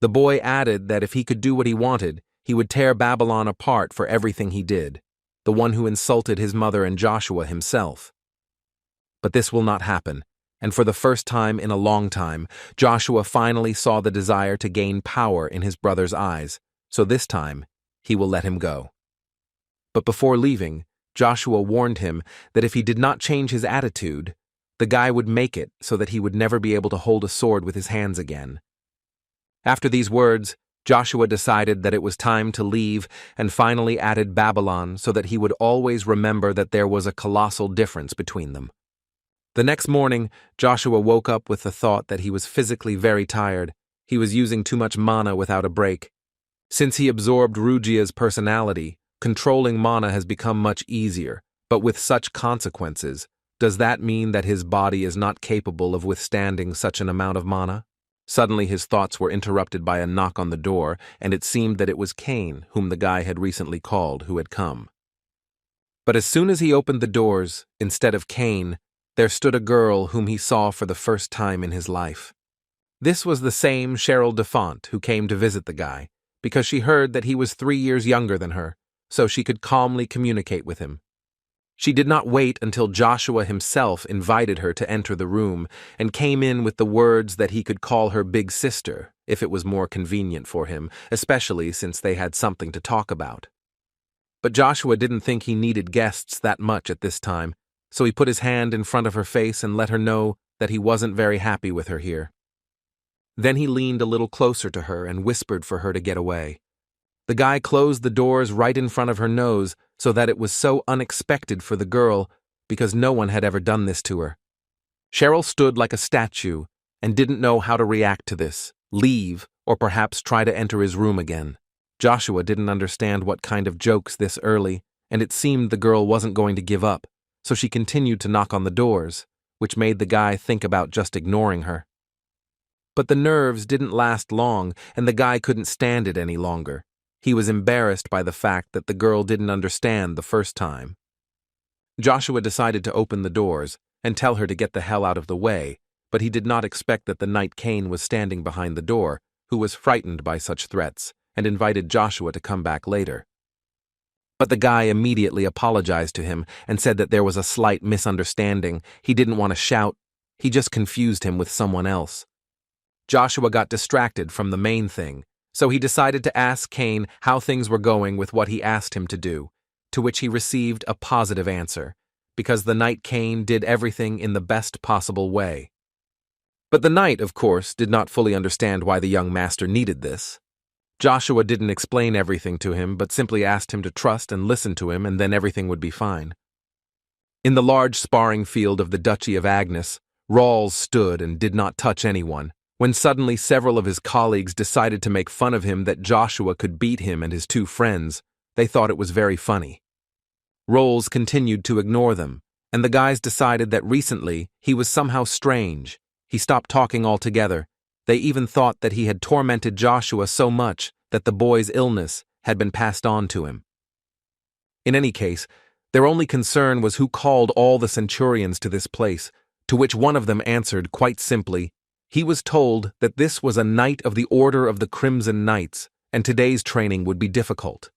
The boy added that if he could do what he wanted, he would tear Babylon apart for everything he did, the one who insulted his mother and Joshua himself. But this will not happen, and for the first time in a long time, Joshua finally saw the desire to gain power in his brother's eyes, so this time he will let him go. But before leaving, Joshua warned him that if he did not change his attitude, the guy would make it so that he would never be able to hold a sword with his hands again. After these words, Joshua decided that it was time to leave and finally added Babylon so that he would always remember that there was a colossal difference between them. The next morning, Joshua woke up with the thought that he was physically very tired. He was using too much mana without a break. Since he absorbed Rugia's personality, controlling mana has become much easier, but with such consequences, does that mean that his body is not capable of withstanding such an amount of mana? Suddenly his thoughts were interrupted by a knock on the door, and it seemed that it was Cain, whom the guy had recently called, who had come. But as soon as he opened the doors, instead of Cain, there stood a girl whom he saw for the first time in his life. This was the same Cheryl Defont who came to visit the guy, because she heard that he was 3 years younger than her, so she could calmly communicate with him. She did not wait until Joshua himself invited her to enter the room and came in with the words that he could call her big sister if it was more convenient for him, especially since they had something to talk about. But Joshua didn't think he needed guests that much at this time, so he put his hand in front of her face and let her know that he wasn't very happy with her here. Then he leaned a little closer to her and whispered for her to get away. The guy closed the doors right in front of her nose so that it was so unexpected for the girl because no one had ever done this to her. Cheryl stood like a statue and didn't know how to react to this, leave, or perhaps try to enter his room again. Joshua didn't understand what kind of jokes this early, and it seemed the girl wasn't going to give up, so she continued to knock on the doors, which made the guy think about just ignoring her. But the nerves didn't last long, and the guy couldn't stand it any longer. He was embarrassed by the fact that the girl didn't understand the first time. Joshua decided to open the doors and tell her to get the hell out of the way, but he did not expect that the knight Cain was standing behind the door, who was frightened by such threats, and invited Joshua to come back later. But the guy immediately apologized to him and said that there was a slight misunderstanding. He didn't want to shout, he just confused him with someone else. Joshua got distracted from the main thing, so he decided to ask Cain how things were going with what he asked him to do, to which he received a positive answer, because the knight Cain did everything in the best possible way. But the knight, of course, did not fully understand why the young master needed this. Joshua didn't explain everything to him, but simply asked him to trust and listen to him, and then everything would be fine. In the large sparring field of the Duchy of Agnes, Rawls stood and did not touch anyone, when suddenly several of his colleagues decided to make fun of him that Joshua could beat him and his 2 friends. They thought it was very funny. Rolls continued to ignore them, and the guys decided that recently he was somehow strange. He stopped talking altogether. They even thought that he had tormented Joshua so much that the boy's illness had been passed on to him. In any case, their only concern was who called all the centurions to this place, to which one of them answered quite simply. He was told that this was a knight of the Order of the Crimson Knights, and today's training would be difficult.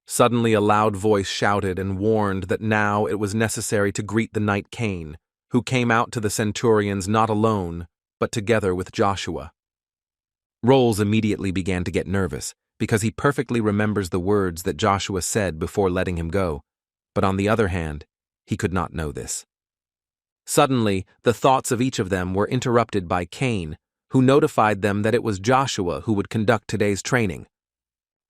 Suddenly a loud voice shouted and warned that now it was necessary to greet the knight Cain, who came out to the centurions not alone, but together with Joshua. Rolls immediately began to get nervous, because he perfectly remembers the words that Joshua said before letting him go, but on the other hand, he could not know this. Suddenly, the thoughts of each of them were interrupted by Cain, who notified them that it was Joshua who would conduct today's training.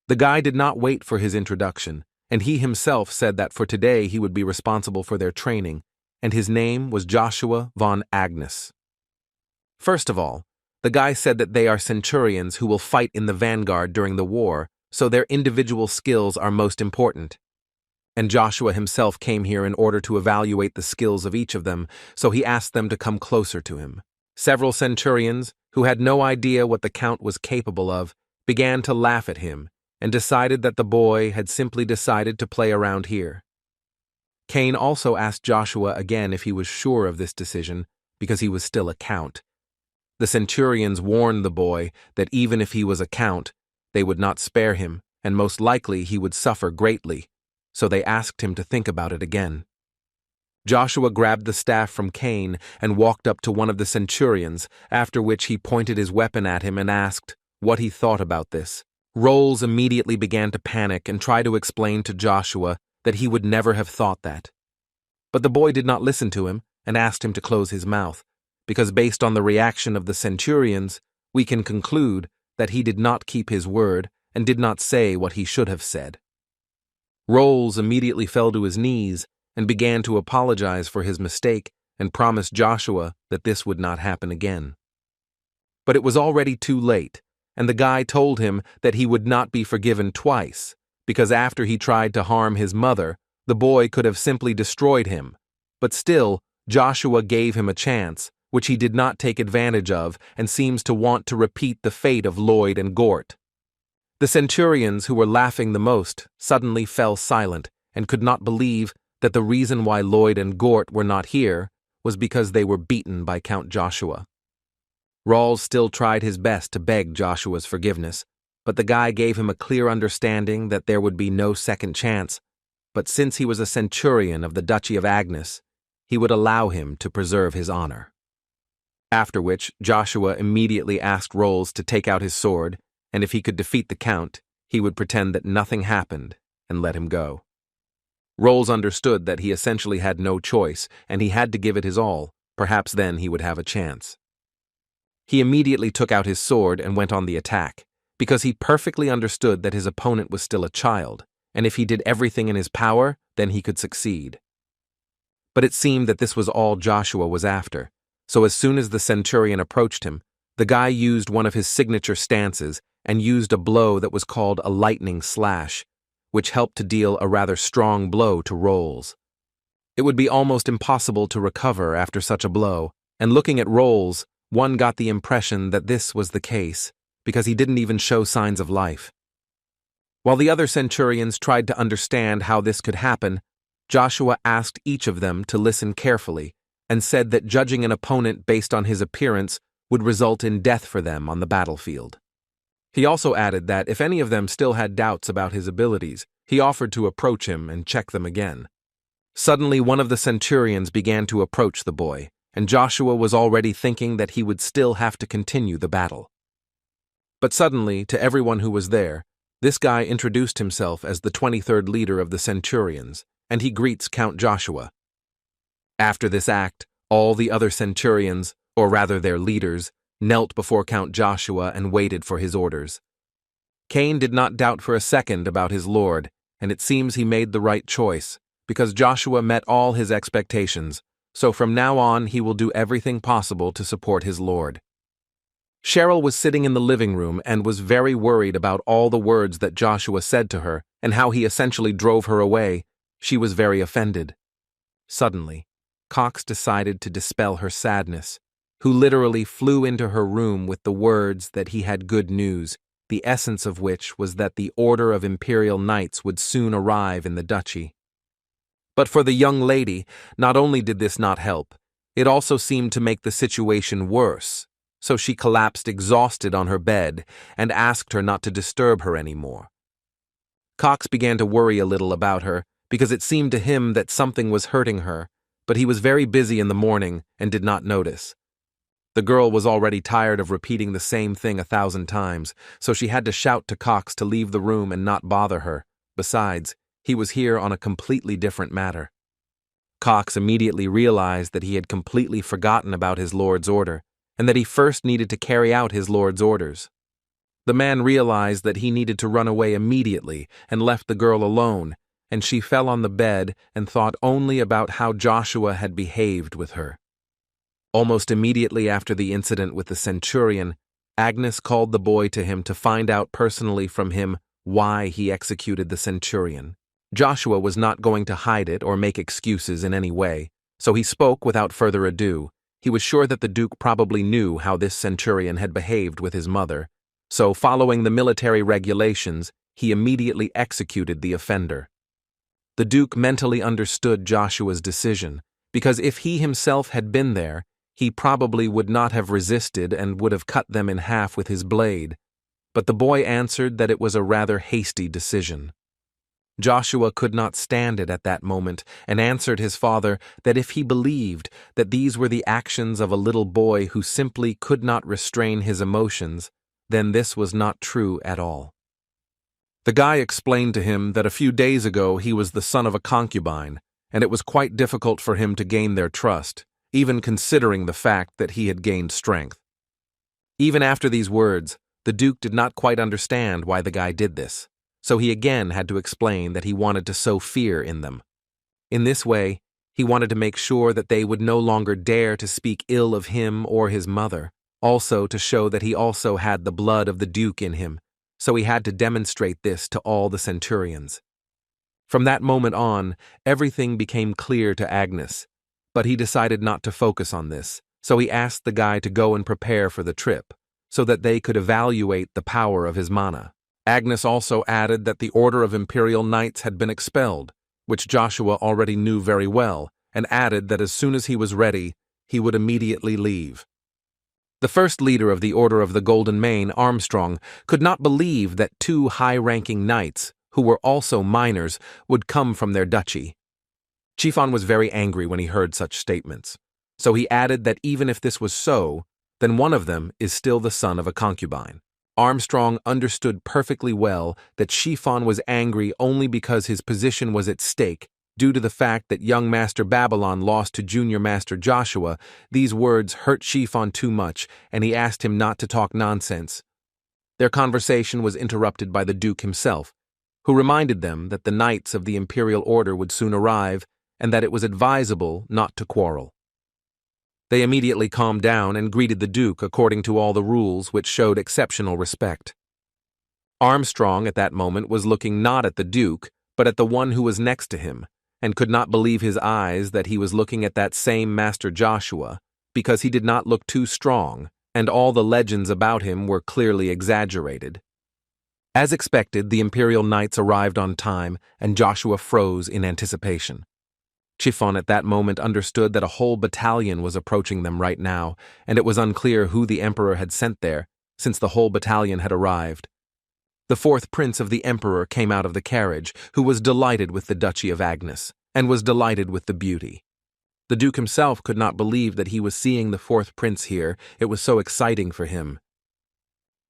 The guy did not wait for his introduction, and he himself said that for today he would be responsible for their training, and his name was Joshua von Agnes. First of all, the guy said that they are centurions who will fight in the vanguard during the war, so their individual skills are most important. And Joshua himself came here in order to evaluate the skills of each of them, so he asked them to come closer to him. Several centurions, who had no idea what the count was capable of, began to laugh at him, and decided that the boy had simply decided to play around here. Cain also asked Joshua again if he was sure of this decision, because he was still a count. The centurions warned the boy that even if he was a count, they would not spare him, and most likely he would suffer greatly, so they asked him to think about it again. Joshua grabbed the staff from Cain and walked up to one of the centurions, after which he pointed his weapon at him and asked what he thought about this. Rolls immediately began to panic and try to explain to Joshua that he would never have thought that. But the boy did not listen to him and asked him to close his mouth, because based on the reaction of the centurions, we can conclude that he did not keep his word and did not say what he should have said. Rolls immediately fell to his knees and began to apologize for his mistake and promised Joshua that this would not happen again. But it was already too late, and the guy told him that he would not be forgiven twice, because after he tried to harm his mother, the boy could have simply destroyed him. But still, Joshua gave him a chance, which he did not take advantage of and seems to want to repeat the fate of Lloyd and Gort. The centurions, who were laughing the most, suddenly fell silent and could not believe that the reason why Lloyd and Gort were not here was because they were beaten by Count Joshua. Rawls still tried his best to beg Joshua's forgiveness, but the guy gave him a clear understanding that there would be no second chance, but since he was a centurion of the Duchy of Agnes, he would allow him to preserve his honor. After which, Joshua immediately asked Rolls to take out his sword, and if he could defeat the Count, he would pretend that nothing happened and let him go. Rolls understood that he essentially had no choice, and he had to give it his all. Perhaps then he would have a chance. He immediately took out his sword and went on the attack, because he perfectly understood that his opponent was still a child, and if he did everything in his power, then he could succeed. But it seemed that this was all Joshua was after, so as soon as the centurion approached him, the guy used one of his signature stances and used a blow that was called a lightning slash, which helped to deal a rather strong blow to Rolls. It would be almost impossible to recover after such a blow, and looking at Rolls, one got the impression that this was the case, because he didn't even show signs of life. While the other centurions tried to understand how this could happen, Joshua asked each of them to listen carefully and said that judging an opponent based on his appearance would result in death for them on the battlefield. He also added that if any of them still had doubts about his abilities, he offered to approach him and check them again. Suddenly, one of the centurions began to approach the boy, and Joshua was already thinking that he would still have to continue the battle. But suddenly, to everyone who was there, this guy introduced himself as the 23rd leader of the centurions, and he greets Count Joshua. After this act, all the other centurions, or rather their leaders, knelt before Count Joshua and waited for his orders. Cain did not doubt for a second about his lord, and it seems he made the right choice, because Joshua met all his expectations, so from now on he will do everything possible to support his lord. Cheryl was sitting in the living room and was very worried about all the words that Joshua said to her and how he essentially drove her away, She was very offended. Suddenly, Cox decided to dispel her sadness, who literally flew into her room with the words that he had good news, the essence of which was that the order of Imperial Knights would soon arrive in the duchy. But for the young lady, not only did this not help, it also seemed to make the situation worse, so she collapsed exhausted on her bed and asked her not to disturb her anymore. Cox began to worry a little about her, because it seemed to him that something was hurting her, but he was very busy in the morning and did not notice. The girl was already tired of repeating the same thing 1,000 times, so she had to shout to Cox to leave the room and not bother her. Besides, he was here on a completely different matter. Cox immediately realized that he had completely forgotten about his lord's order, and that he first needed to carry out his lord's orders. The man realized that he needed to run away immediately and left the girl alone, and she fell on the bed and thought only about how Joshua had behaved with her. Almost immediately after the incident with the centurion, Agnes called the boy to him to find out personally from him why he executed the centurion. Joshua was not going to hide it or make excuses in any way, so he spoke without further ado. He was sure that the Duke probably knew how this centurion had behaved with his mother, so following the military regulations, he immediately executed the offender. The Duke mentally understood Joshua's decision, because if he himself had been there, he probably would not have resisted and would have cut them in half with his blade. But the boy answered that it was a rather hasty decision. Joshua could not stand it at that moment and answered his father that if he believed that these were the actions of a little boy who simply could not restrain his emotions, then this was not true at all. The guy explained to him that a few days ago he was the son of a concubine, and it was quite difficult for him to gain their trust, even considering the fact that he had gained strength. Even after these words, the Duke did not quite understand why the guy did this, so he again had to explain that he wanted to sow fear in them. In this way, he wanted to make sure that they would no longer dare to speak ill of him or his mother, also to show that he also had the blood of the Duke in him, so he had to demonstrate this to all the centurions. From that moment on, everything became clear to Agnes, but he decided not to focus on this, so he asked the guy to go and prepare for the trip, so that they could evaluate the power of his mana. Agnes also added that the Order of Imperial Knights had been expelled, which Joshua already knew very well, and added that as soon as he was ready, he would immediately leave. The first leader of the Order of the Golden Mane, Armstrong, could not believe that 2 high-ranking knights, who were also minors, would come from their duchy. Trifian was very angry when he heard such statements, so he added that even if this was so, then one of them is still the son of a concubine. Armstrong understood perfectly well that Trifian was angry only because his position was at stake due to the fact that young Master Babylon lost to Junior Master Joshua. These words hurt Trifian too much, and he asked him not to talk nonsense. Their conversation was interrupted by the Duke himself, who reminded them that the Knights of the Imperial Order would soon arrive and that it was advisable not to quarrel. They immediately calmed down and greeted the Duke according to all the rules, which showed exceptional respect. Armstrong at that moment was looking not at the Duke, but at the one who was next to him, and could not believe his eyes that he was looking at that same Master Joshua, because he did not look too strong, and all the legends about him were clearly exaggerated. As expected, the Imperial Knights arrived on time, and Joshua froze in anticipation. Trifian at that moment understood that a whole battalion was approaching them right now, and it was unclear who the Emperor had sent there, since the whole battalion had arrived. The 4th Prince of the Emperor came out of the carriage, who was delighted with the Duchy of Agnes, and was delighted with the beauty. The Duke himself could not believe that he was seeing the 4th Prince here. It was so exciting for him.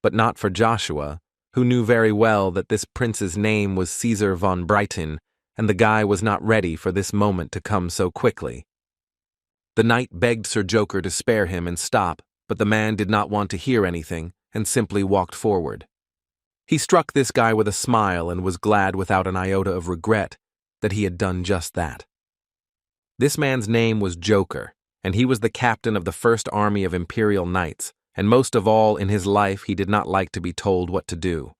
But not for Joshua, who knew very well that this prince's name was Caesar von Brighton, and the guy was not ready for this moment to come so quickly. The knight begged Sir Joker to spare him and stop, but the man did not want to hear anything and simply walked forward. He struck this guy with a smile and was glad without an iota of regret that he had done just that. This man's name was Joker, and he was the captain of the first army of Imperial Knights, and most of all in his life he did not like to be told what to do.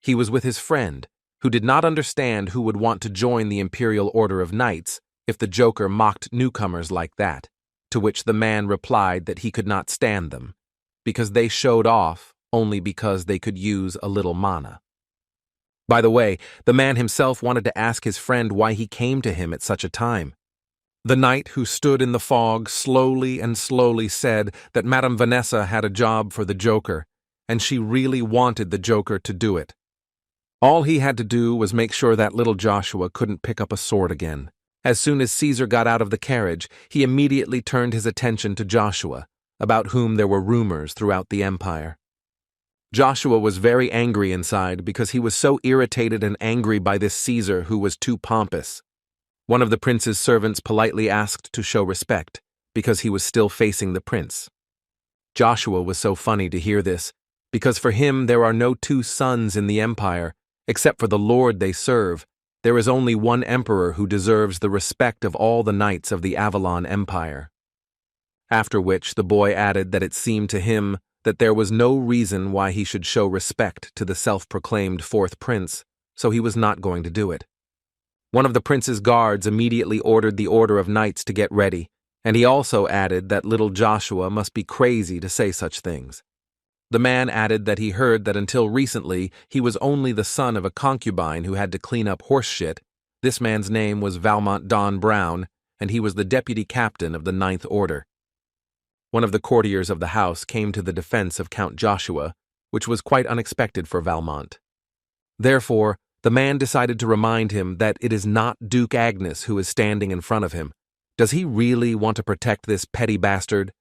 He was with his friend, who did not understand who would want to join the Imperial Order of Knights if the Joker mocked newcomers like that, to which the man replied that he could not stand them, because they showed off only because they could use a little mana. By the way, the man himself wanted to ask his friend why he came to him at such a time. The knight who stood in the fog slowly said that Madame Vanessa had a job for the Joker, and she really wanted the Joker to do it. All he had to do was make sure that little Joshua couldn't pick up a sword again. As soon as Caesar got out of the carriage, he immediately turned his attention to Joshua, about whom there were rumors throughout the empire. Joshua was very angry inside because he was so irritated and angry by this Caesar who was too pompous. One of the prince's servants politely asked to show respect, because he was still facing the prince. Joshua was so funny to hear this, because for him there are no two sons in the empire, except for the lord they serve. There is only one emperor who deserves the respect of all the knights of the Avalon Empire. After which the boy added that it seemed to him that there was no reason why he should show respect to the self-proclaimed fourth prince, so he was not going to do it. One of the prince's guards immediately ordered the Order of Knights to get ready, and he also added that little Joshua must be crazy to say such things. The man added that he heard that until recently he was only the son of a concubine who had to clean up horse shit. This man's name was Valmont Don Brown, and he was the deputy captain of the Ninth Order. One of the courtiers of the house came to the defense of Count Joshua, which was quite unexpected for Valmont. Therefore, the man decided to remind him that it is not Duke Agnes who is standing in front of him. Does he really want to protect this petty bastard?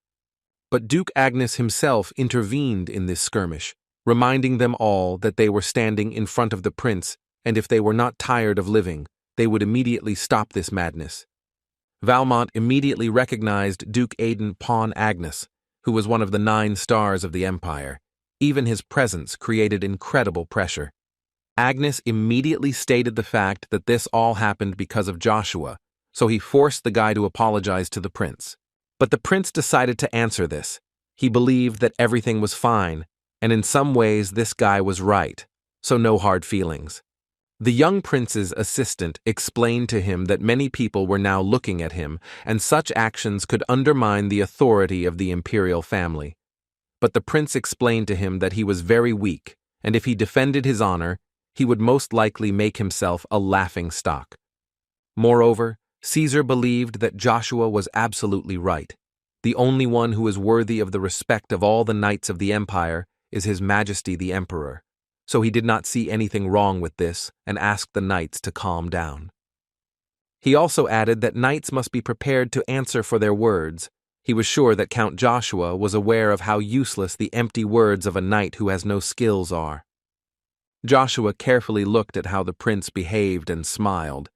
But Duke Agnes himself intervened in this skirmish, reminding them all that they were standing in front of the prince, and if they were not tired of living, they would immediately stop this madness. Valmont immediately recognized Duke Aidan Pawn Agnes, who was one of the 9 stars of the empire. Even his presence created incredible pressure. Agnes immediately stated the fact that this all happened because of Joshua, so he forced the guy to apologize to the prince. But the prince decided to answer this. He believed that everything was fine, and in some ways this guy was right, so no hard feelings. The young prince's assistant explained to him that many people were now looking at him, and such actions could undermine the authority of the imperial family. But the prince explained to him that he was very weak, and if he defended his honor, he would most likely make himself a laughing stock. Moreover, Caesar believed that Joshua was absolutely right. The only one who is worthy of the respect of all the knights of the empire is His Majesty the Emperor. So he did not see anything wrong with this and asked the knights to calm down. He also added that knights must be prepared to answer for their words. He was sure that Count Joshua was aware of how useless the empty words of a knight who has no skills are. Joshua carefully looked at how the prince behaved and smiled,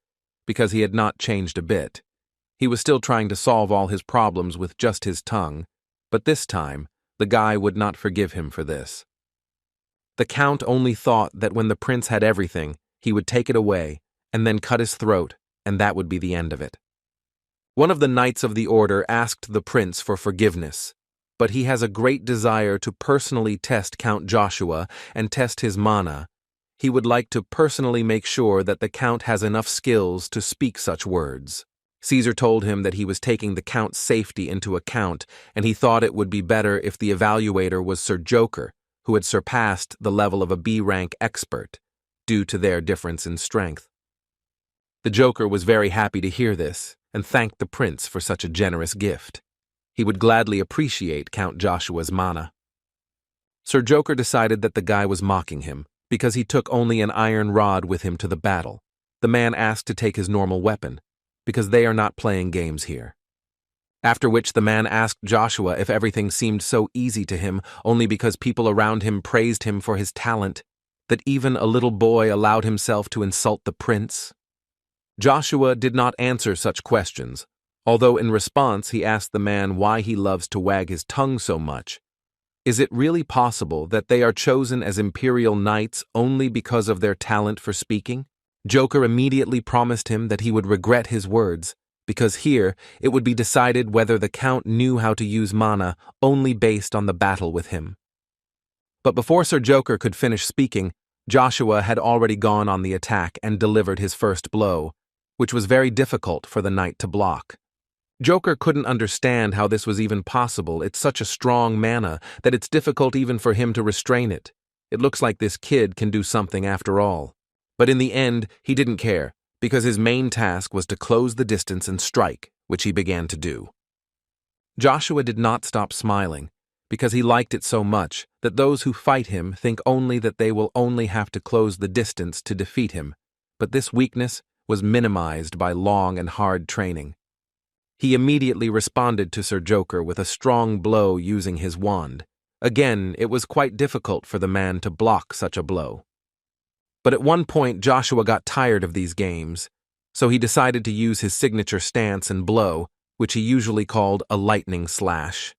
because he had not changed a bit. He was still trying to solve all his problems with just his tongue, but this time, the guy would not forgive him for this. The count only thought that when the prince had everything, he would take it away, and then cut his throat, and that would be the end of it. One of the knights of the order asked the prince for forgiveness, but he has a great desire to personally test Count Joshua and test his mana. He would like to personally make sure that the count has enough skills to speak such words. Caesar told him that he was taking the count's safety into account, and he thought it would be better if the evaluator was Sir Joker, who had surpassed the level of a B-rank expert, due to their difference in strength. The Joker was very happy to hear this, and thanked the prince for such a generous gift. He would gladly appreciate Count Joshua's mana. Sir Joker decided that the guy was mocking him, because he took only an iron rod with him to the battle. The man asked to take his normal weapon, because they are not playing games here. After which the man asked Joshua if everything seemed so easy to him only because people around him praised him for his talent, that even a little boy allowed himself to insult the prince. Joshua did not answer such questions, although in response he asked the man why he loves to wag his tongue so much. Is it really possible that they are chosen as imperial knights only because of their talent for speaking? Joker immediately promised him that he would regret his words, because here it would be decided whether the count knew how to use mana only based on the battle with him. But before Sir Joker could finish speaking, Joshua had already gone on the attack and delivered his first blow, which was very difficult for the knight to block. Joker couldn't understand how this was even possible. It's such a strong mana that it's difficult even for him to restrain it. It looks like this kid can do something after all. But in the end, he didn't care, because his main task was to close the distance and strike, which he began to do. Joshua did not stop smiling, because he liked it so much that those who fight him think only that they will only have to close the distance to defeat him, but this weakness was minimized by long and hard training. He immediately responded to Sir Joker with a strong blow using his wand. Again, it was quite difficult for the man to block such a blow. But at one point, Joshua got tired of these games, so he decided to use his signature stance and blow, which he usually called a lightning slash.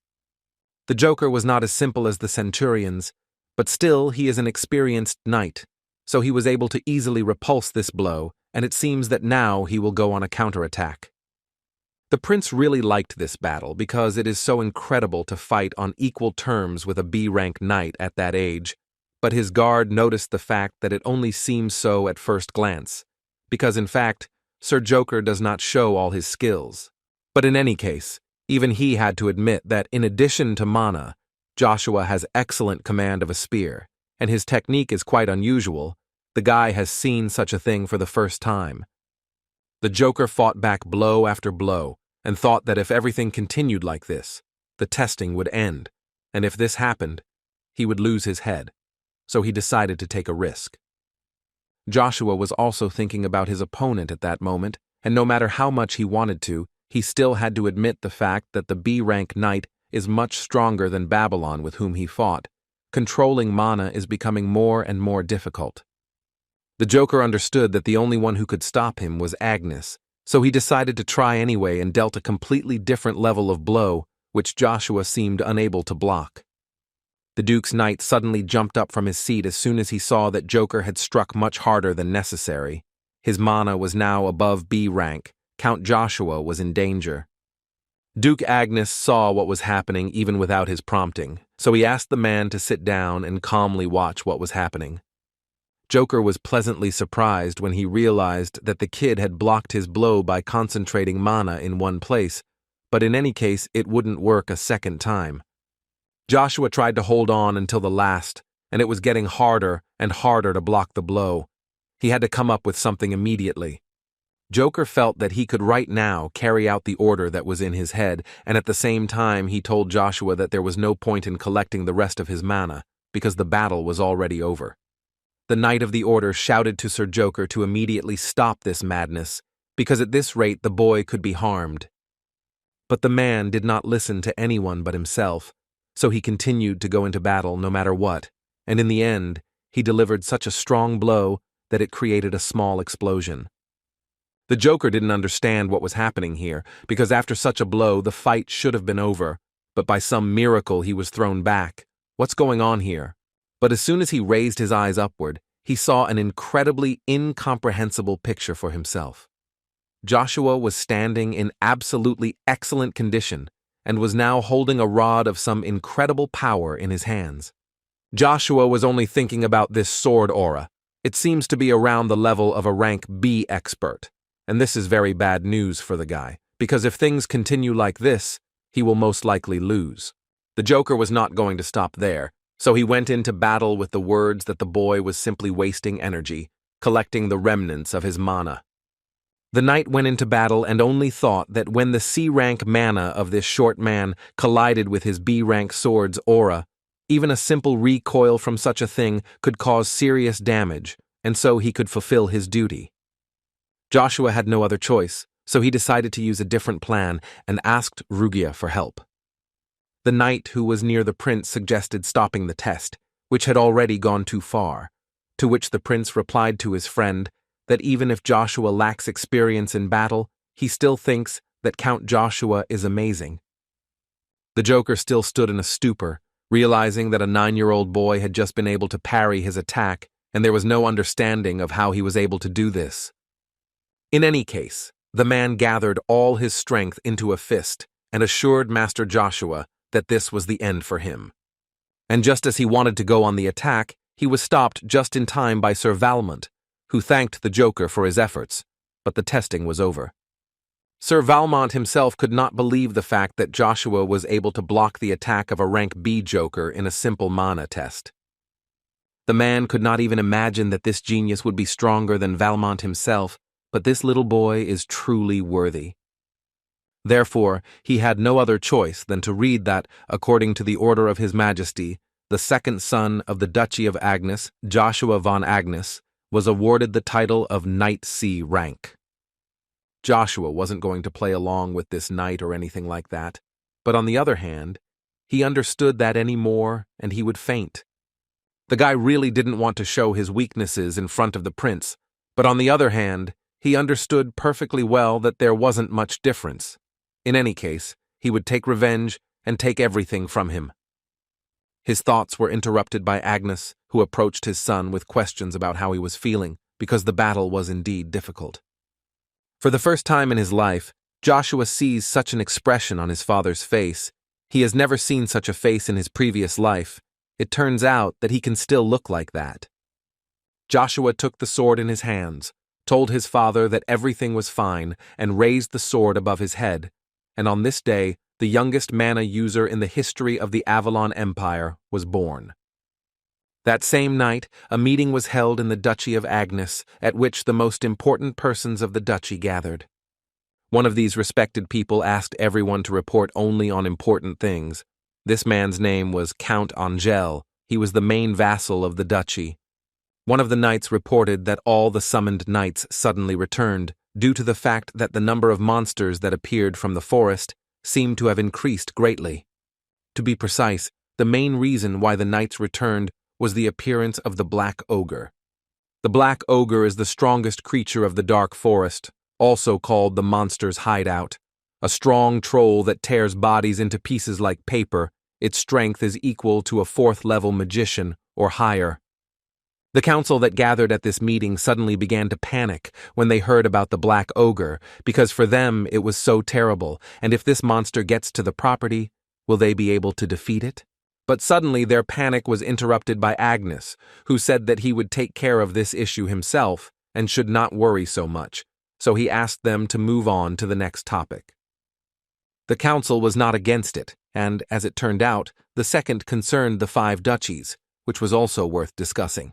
The Joker was not as simple as the Centurions, but still he is an experienced knight, so he was able to easily repulse this blow, and it seems that now he will go on a counterattack. The prince really liked this battle because it is so incredible to fight on equal terms with a B-rank knight at that age, but his guard noticed the fact that it only seems so at first glance, because in fact, Sir Joker does not show all his skills. But in any case, even he had to admit that in addition to mana, Joshua has excellent command of a spear, and his technique is quite unusual. The guy has seen such a thing for the first time. The Joker fought back blow after blow, and thought that if everything continued like this, the testing would end, and if this happened, he would lose his head, so he decided to take a risk. Joshua was also thinking about his opponent at that moment, and no matter how much he wanted to, he still had to admit the fact that the B-rank knight is much stronger than Babylon with whom he fought. Controlling mana is becoming more and more difficult. The Joker understood that the only one who could stop him was Agnes, so he decided to try anyway and dealt a completely different level of blow, which Joshua seemed unable to block. The Duke's knight suddenly jumped up from his seat as soon as he saw that Joker had struck much harder than necessary. His mana was now above B rank. Count Joshua was in danger. Duke Agnes saw what was happening even without his prompting, so he asked the man to sit down and calmly watch what was happening. Joker was pleasantly surprised when he realized that the kid had blocked his blow by concentrating mana in one place, but in any case it wouldn't work a second time. Joshua tried to hold on until the last, and it was getting harder and harder to block the blow. He had to come up with something immediately. Joker felt that he could right now carry out the order that was in his head, and at the same time he told Joshua that there was no point in collecting the rest of his mana, because the battle was already over. The Knight of the Order shouted to Sir Joker to immediately stop this madness, because at this rate the boy could be harmed. But the man did not listen to anyone but himself, so he continued to go into battle no matter what, and in the end, he delivered such a strong blow that it created a small explosion. The Joker didn't understand what was happening here, because after such a blow the fight should have been over, but by some miracle he was thrown back. What's going on here? But as soon as he raised his eyes upward, he saw an incredibly incomprehensible picture for himself. Joshua was standing in absolutely excellent condition and was now holding a rod of some incredible power in his hands. Joshua was only thinking about this sword aura. It seems to be around the level of a rank B expert, and this is very bad news for the guy, because if things continue like this, he will most likely lose. The Joker was not going to stop there, so he went into battle with the words that the boy was simply wasting energy, collecting the remnants of his mana. The knight went into battle and only thought that when the C-rank mana of this short man collided with his B-rank sword's aura, even a simple recoil from such a thing could cause serious damage, and so he could fulfill his duty. Joshua had no other choice, so he decided to use a different plan and asked Rugia for help. The knight who was near the prince suggested stopping the test, which had already gone too far, to which the prince replied to his friend that even if Joshua lacks experience in battle, he still thinks that Count Joshua is amazing. The Joker still stood in a stupor, realizing that a 9-year-old boy had just been able to parry his attack, and there was no understanding of how he was able to do this. In any case, the man gathered all his strength into a fist and assured Master Joshua that this was the end for him. And just as he wanted to go on the attack, he was stopped just in time by Sir Valmont, who thanked the Joker for his efforts, but the testing was over. Sir Valmont himself could not believe the fact that Joshua was able to block the attack of a rank B Joker in a simple mana test. The man could not even imagine that this genius would be stronger than Valmont himself, but this little boy is truly worthy. Therefore, he had no other choice than to read that, according to the order of His Majesty, the second son of the Duchy of Agnes, Joshua von Agnes, was awarded the title of Knight C rank. Joshua wasn't going to play along with this knight or anything like that, but on the other hand, he understood that any more and he would faint. The guy really didn't want to show his weaknesses in front of the prince, but on the other hand, he understood perfectly well that there wasn't much difference. In any case, he would take revenge and take everything from him. His thoughts were interrupted by Agnes, who approached his son with questions about how he was feeling, because the battle was indeed difficult. For the first time in his life, Joshua sees such an expression on his father's face. He has never seen such a face in his previous life. It turns out that he can still look like that. Joshua took the sword in his hands, told his father that everything was fine, and raised the sword above his head. And on this day, the youngest mana user in the history of the Avalon Empire was born. That same night, a meeting was held in the Duchy of Agnes, at which the most important persons of the duchy gathered. One of these respected people asked everyone to report only on important things. This man's name was Count Angel. He was the main vassal of the duchy. One of the knights reported that all the summoned knights suddenly returned, due to the fact that the number of monsters that appeared from the forest seemed to have increased greatly. To be precise, the main reason why the knights returned was the appearance of the Black Ogre. The Black Ogre is the strongest creature of the Dark Forest, also called the Monster's Hideout. A strong troll that tears bodies into pieces like paper. Its strength is equal to a 4th-level magician or higher. The council that gathered at this meeting suddenly began to panic when they heard about the Black Ogre, because for them it was so terrible, and if this monster gets to the property, will they be able to defeat it? But suddenly their panic was interrupted by Agnes, who said that he would take care of this issue himself and should not worry so much, so he asked them to move on to the next topic. The council was not against it, and, as it turned out, the second concerned the 5 duchies, which was also worth discussing.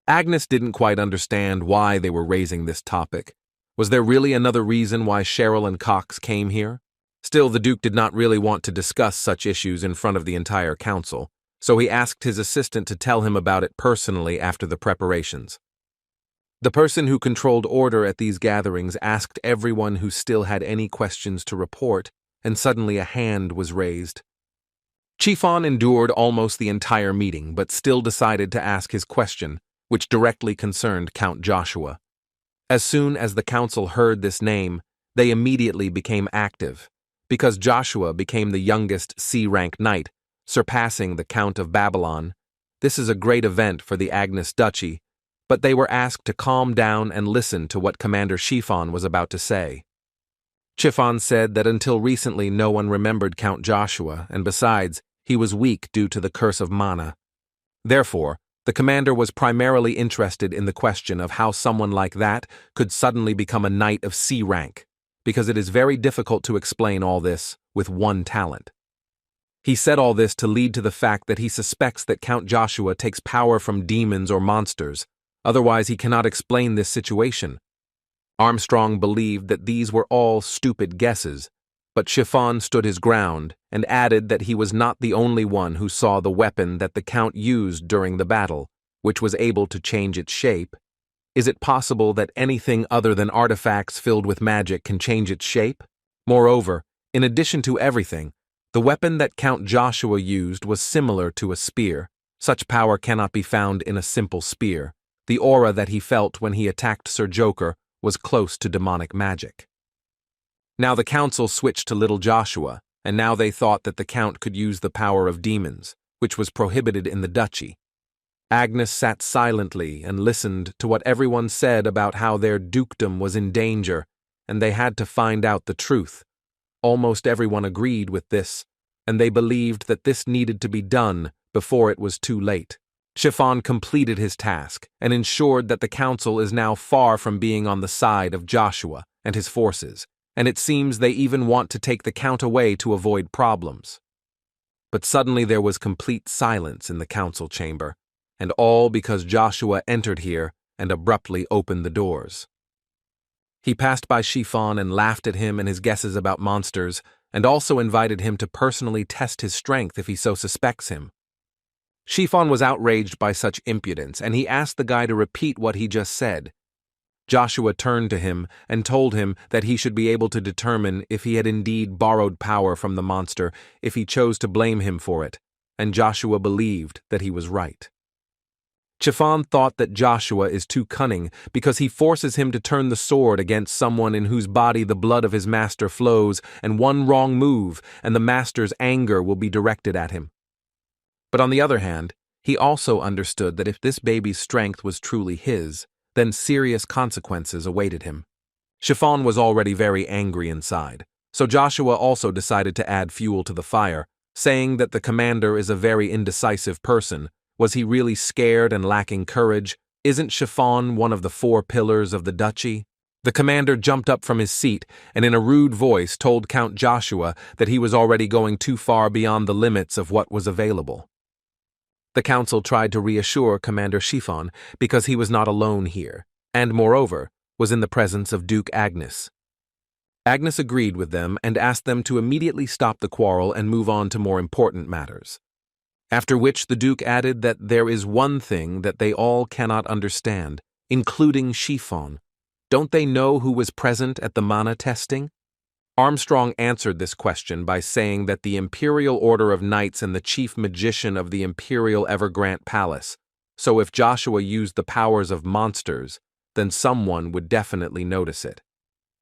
Agnes didn't quite understand why they were raising this topic. Was there really another reason why Cheryl and Cox came here? Still, the Duke did not really want to discuss such issues in front of the entire council, so he asked his assistant to tell him about it personally after the preparations. The person who controlled order at these gatherings asked everyone who still had any questions to report, and suddenly a hand was raised. Trifian endured almost the entire meeting, but still decided to ask his question, which directly concerned Count Joshua. As soon as the council heard this name, they immediately became active, because Joshua became the youngest C-rank knight, surpassing the Count of Babylon. This is a great event for the Agnes Duchy, but they were asked to calm down and listen to what Commander Trifian was about to say. Trifian said that until recently no one remembered Count Joshua, and besides, he was weak due to the curse of mana. Therefore, the commander was primarily interested in the question of how someone like that could suddenly become a knight of C rank, because it is very difficult to explain all this with one talent. He said all this to lead to the fact that he suspects that Count Joshua takes power from demons or monsters, otherwise he cannot explain this situation. Armstrong believed that these were all stupid guesses, but Trifian stood his ground and added that he was not the only one who saw the weapon that the Count used during the battle, which was able to change its shape. Is it possible that anything other than artifacts filled with magic can change its shape? Moreover, in addition to everything, the weapon that Count Joshua used was similar to a spear. Such power cannot be found in a simple spear. The aura that he felt when he attacked Sir Joker was close to demonic magic. Now the council switched to little Joshua, and now they thought that the Count could use the power of demons, which was prohibited in the duchy. Agnes sat silently and listened to what everyone said about how their dukedom was in danger, and they had to find out the truth. Almost everyone agreed with this, and they believed that this needed to be done before it was too late. Chiffon completed his task and ensured that the council is now far from being on the side of Joshua and his forces, and it seems they even want to take the count away to avoid problems. But suddenly there was complete silence in the council chamber, and all because Joshua entered here and abruptly opened the doors. He passed by Chiffon and laughed at him and his guesses about monsters, and also invited him to personally test his strength if he so suspects him. Chiffon was outraged by such impudence, and he asked the guy to repeat what he just said. Joshua turned to him and told him that he should be able to determine if he had indeed borrowed power from the monster if he chose to blame him for it, and Joshua believed that he was right. Chiffon thought that Joshua is too cunning because he forces him to turn the sword against someone in whose body the blood of his master flows, and one wrong move and the master's anger will be directed at him. But on the other hand, he also understood that if this baby's strength was truly his, then serious consequences awaited him. Chiffon was already very angry inside, so Joshua also decided to add fuel to the fire, saying that the commander is a very indecisive person. Was he really scared and lacking courage? Isn't Chiffon one of the 4 pillars of the duchy? The commander jumped up from his seat and in a rude voice told Count Joshua that he was already going too far beyond the limits of what was available. The council tried to reassure Commander Chiffon because he was not alone here, and moreover, was in the presence of Duke Agnes. Agnes agreed with them and asked them to immediately stop the quarrel and move on to more important matters. After which the Duke added that there is one thing that they all cannot understand, including Chiffon. Don't they know who was present at the mana testing? Armstrong answered this question by saying that the Imperial Order of Knights and the chief magician of the Imperial Evergrande Palace, so if Joshua used the powers of monsters, then someone would definitely notice it.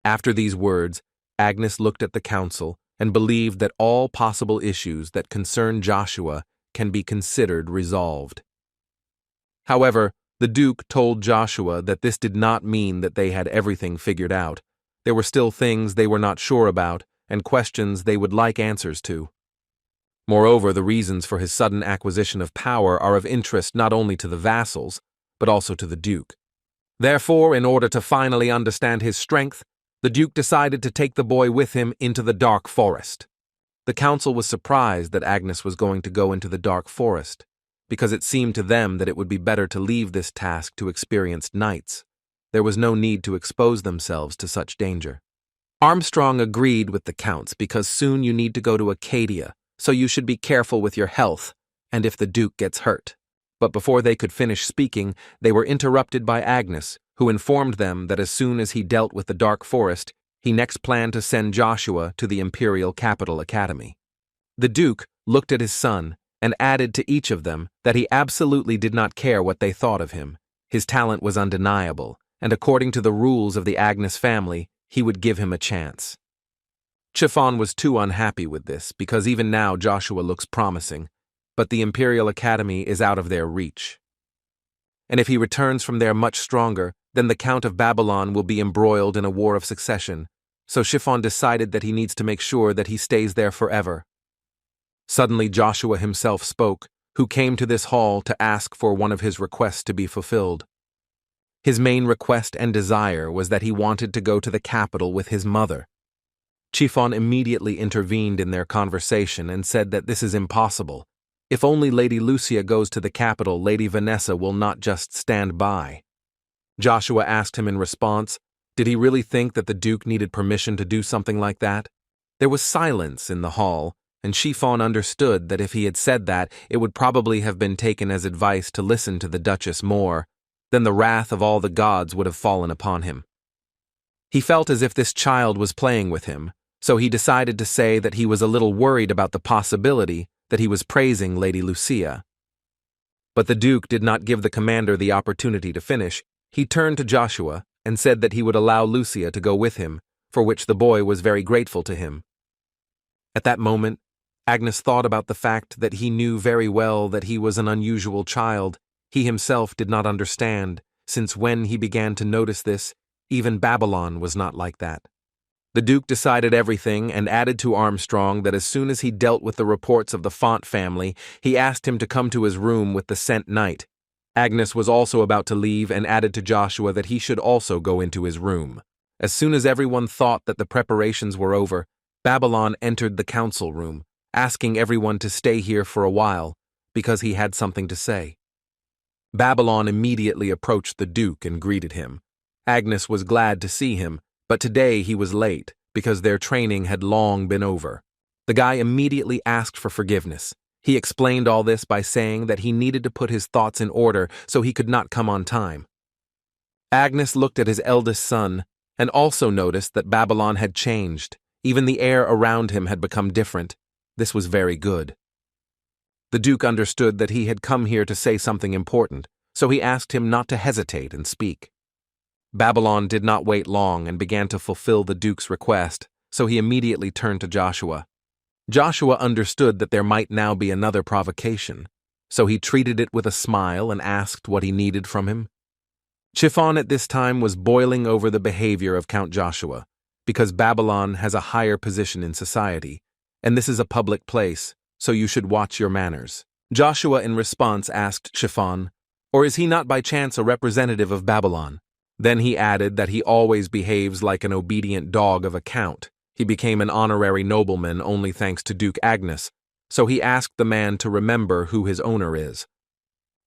After these words, Agnes looked at the council and believed that all possible issues that concern Joshua can be considered resolved. However, the Duke told Joshua that this did not mean that they had everything figured out. There were still things they were not sure about and questions they would like answers to. Moreover, the reasons for his sudden acquisition of power are of interest not only to the vassals, but also to the Duke. Therefore, in order to finally understand his strength, the Duke decided to take the boy with him into the dark forest. The council was surprised that Agnes was going to go into the dark forest, because it seemed to them that it would be better to leave this task to experienced knights. There was no need to expose themselves to such danger. Armstrong agreed with the counts because soon you need to go to Acadia, so you should be careful with your health, and if the Duke gets hurt. But before they could finish speaking, they were interrupted by Agnes, who informed them that as soon as he dealt with the dark forest, he next planned to send Joshua to the Imperial Capital Academy. The Duke looked at his son and added to each of them that he absolutely did not care what they thought of him. His talent was undeniable, and according to the rules of the Agnes family, he would give him a chance. Chiffon was too unhappy with this because even now Joshua looks promising, but the Imperial Academy is out of their reach. And if he returns from there much stronger, then the Count of Babylon will be embroiled in a war of succession, so Chiffon decided that he needs to make sure that he stays there forever. Suddenly Joshua himself spoke, who came to this hall to ask for one of his requests to be fulfilled. His main request and desire was that he wanted to go to the capital with his mother. Chiffon immediately intervened in their conversation and said that this is impossible. If only Lady Lucia goes to the capital, Lady Vanessa will not just stand by. Joshua asked him in response, did he really think that the Duke needed permission to do something like that? There was silence in the hall, and Chiffon understood that if he had said that, it would probably have been taken as advice to listen to the Duchess more. Then the wrath of all the gods would have fallen upon him. He felt as if this child was playing with him, so he decided to say that he was a little worried about the possibility that he was praising Lady Lucia. But the Duke did not give the commander the opportunity to finish. He turned to Joshua and said that he would allow Lucia to go with him, for which the boy was very grateful to him. At that moment, Agnes thought about the fact that he knew very well that he was an unusual child. He himself did not understand, since when he began to notice this, even Babylon was not like that. The Duke decided everything and added to Armstrong that as soon as he dealt with the reports of the Font family, he asked him to come to his room with the sent knight. Agnes was also about to leave and added to Joshua that he should also go into his room. As soon as everyone thought that the preparations were over, Babylon entered the council room, asking everyone to stay here for a while, because he had something to say. Babylon immediately approached the Duke and greeted him. Agnes was glad to see him, but today he was late, because their training had long been over. The guy immediately asked for forgiveness. He explained all this by saying that he needed to put his thoughts in order so he could not come on time. Agnes looked at his eldest son and also noticed that Babylon had changed. Even the air around him had become different. This was very good. The Duke understood that he had come here to say something important, so he asked him not to hesitate and speak. Babylon did not wait long and began to fulfill the Duke's request, so he immediately turned to Joshua. Joshua understood that there might now be another provocation, so he treated it with a smile and asked what he needed from him. Chiffon at this time was boiling over the behavior of Count Joshua, because Babylon has a higher position in society, and this is a public place, so you should watch your manners. Joshua in response asked Chiffon, or is he not by chance a representative of Babylon? Then he added that he always behaves like an obedient dog of a count. He became an honorary nobleman only thanks to Duke Agnes, so he asked the man to remember who his owner is.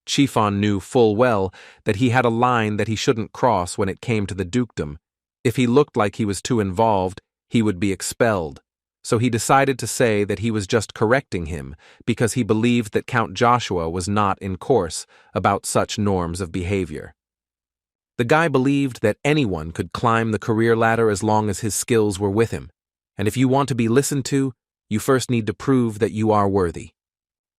Chiffon knew full well that he had a line that he shouldn't cross when it came to the dukedom. If he looked like he was too involved, he would be expelled. So he decided to say that he was just correcting him because he believed that Count Joshua was not in course about such norms of behavior. The guy believed that anyone could climb the career ladder as long as his skills were with him, and if you want to be listened to, you first need to prove that you are worthy.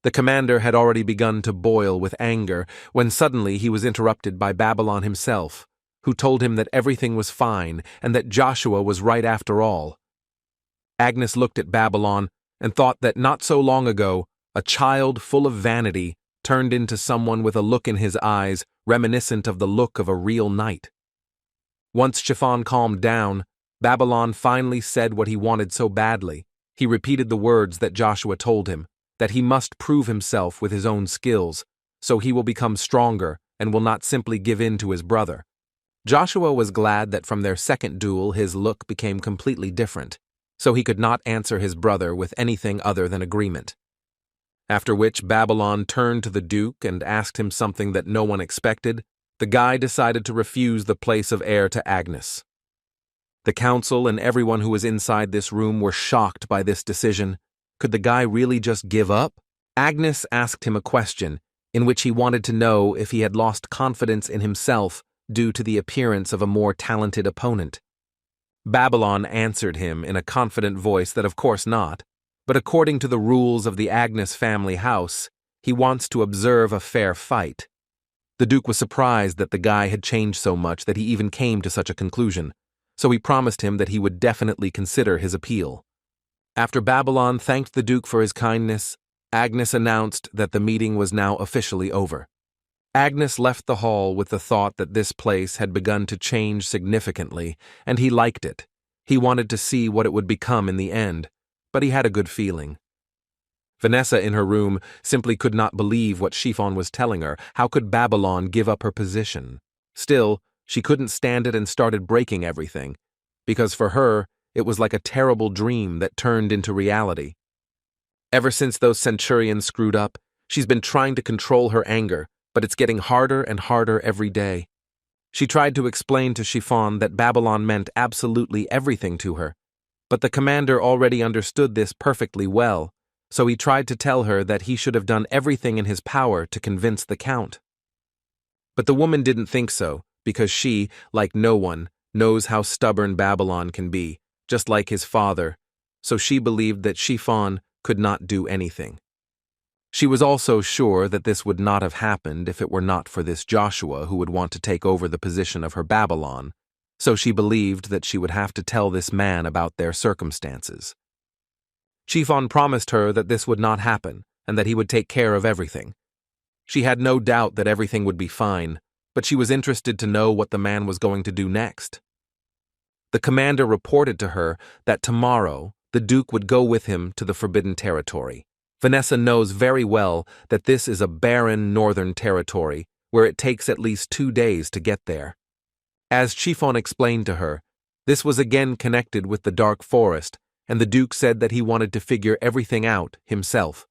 The commander had already begun to boil with anger when suddenly he was interrupted by Babylon himself, who told him that everything was fine and that Joshua was right after all. Agnes looked at Babylon and thought that not so long ago, a child full of vanity turned into someone with a look in his eyes reminiscent of the look of a real knight. Once Chiffon calmed down, Babylon finally said what he wanted so badly. He repeated the words that Joshua told him, that he must prove himself with his own skills, so he will become stronger and will not simply give in to his brother. Joshua was glad that from their second duel his look became completely different, so he could not answer his brother with anything other than agreement. After which Babylon turned to the Duke and asked him something that no one expected. The guy decided to refuse the place of heir to Agnes. The council and everyone who was inside this room were shocked by this decision. Could the guy really just give up? Agnes asked him a question, in which he wanted to know if he had lost confidence in himself due to the appearance of a more talented opponent. Babylon answered him in a confident voice that of course not, but according to the rules of the Agnes family house, he wants to observe a fair fight. The Duke was surprised that the guy had changed so much that he even came to such a conclusion, so he promised him that he would definitely consider his appeal. After Babylon thanked the Duke for his kindness, Agnes announced that the meeting was now officially over. Agnes left the hall with the thought that this place had begun to change significantly, and he liked it. He wanted to see what it would become in the end, but he had a good feeling. Vanessa in her room simply could not believe what Chiffon was telling her. How could Babylon give up her position? Still, she couldn't stand it and started breaking everything, because for her, it was like a terrible dream that turned into reality. Ever since those centurions screwed up, she's been trying to control her anger, but it's getting harder and harder every day. She tried to explain to Chiffon that Babylon meant absolutely everything to her, but the commander already understood this perfectly well, so he tried to tell her that he should have done everything in his power to convince the count. But the woman didn't think so, because she, like no one, knows how stubborn Babylon can be, just like his father, so she believed that Chiffon could not do anything. She was also sure that this would not have happened if it were not for this Joshua who would want to take over the position of her Babylon, so she believed that she would have to tell this man about their circumstances. Chiffon promised her that this would not happen and that he would take care of everything. She had no doubt that everything would be fine, but she was interested to know what the man was going to do next. The commander reported to her that tomorrow the Duke would go with him to the Forbidden Territory. Vanessa knows very well that this is a barren northern territory where it takes at least 2 days to get there. As Chiffon explained to her, this was again connected with the Dark Forest, and the Duke said that he wanted to figure everything out himself.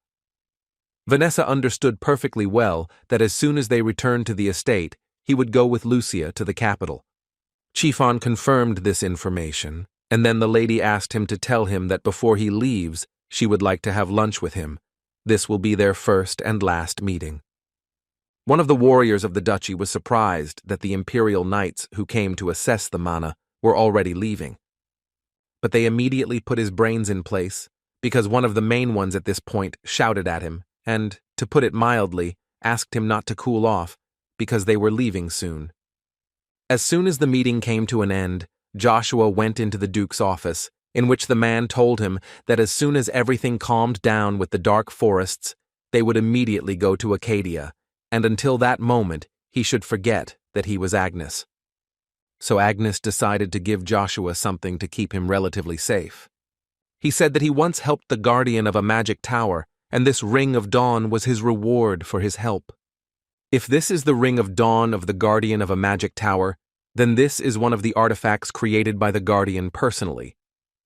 Vanessa understood perfectly well that as soon as they returned to the estate, he would go with Lucia to the capital. Chiffon confirmed this information, and then the lady asked him to tell him that before he leaves, she would like to have lunch with him. This will be their first and last meeting. One of the warriors of the duchy was surprised that the Imperial knights who came to assess the mana were already leaving. But they immediately put his brains in place, because one of the main ones at this point shouted at him and, to put it mildly, asked him not to cool off, because they were leaving soon. As soon as the meeting came to an end, Joshua went into the Duke's office, in which the man told him that as soon as everything calmed down with the Dark Forests, they would immediately go to Acadia, and until that moment he should forget that he was Agnes. So Agnes decided to give Joshua something to keep him relatively safe. He said that he once helped the guardian of a magic tower, and this Ring of Dawn was his reward for his help. If this is the Ring of Dawn of the guardian of a magic tower, then this is one of the artifacts created by the guardian personally.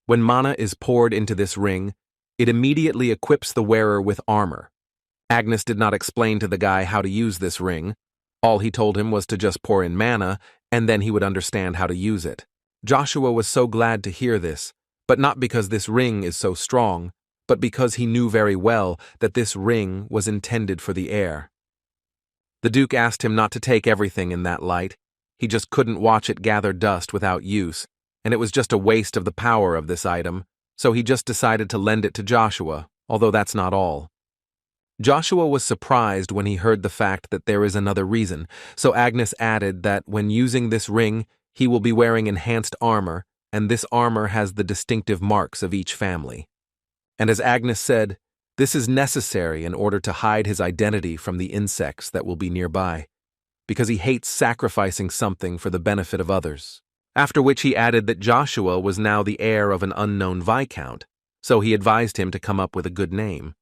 When mana is poured into this ring, it immediately equips the wearer with armor. Agnes did not explain to the guy how to use this ring. All he told him was to just pour in mana, and then he would understand how to use it. Joshua was so glad to hear this, but not because this ring is so strong, but because he knew very well that this ring was intended for the heir. The Duke asked him not to take everything in that light. He just couldn't watch it gather dust without use, and it was just a waste of the power of this item, so he just decided to lend it to Joshua, although that's not all. Joshua was surprised when he heard the fact that there is another reason, so Agnes added that when using this ring, he will be wearing enhanced armor, and this armor has the distinctive marks of each family. And as Agnes said, this is necessary in order to hide his identity from the insects that will be nearby, because he hates sacrificing something for the benefit of others. After which he added that Joshua was now the heir of an unknown viscount, so he advised him to come up with a good name.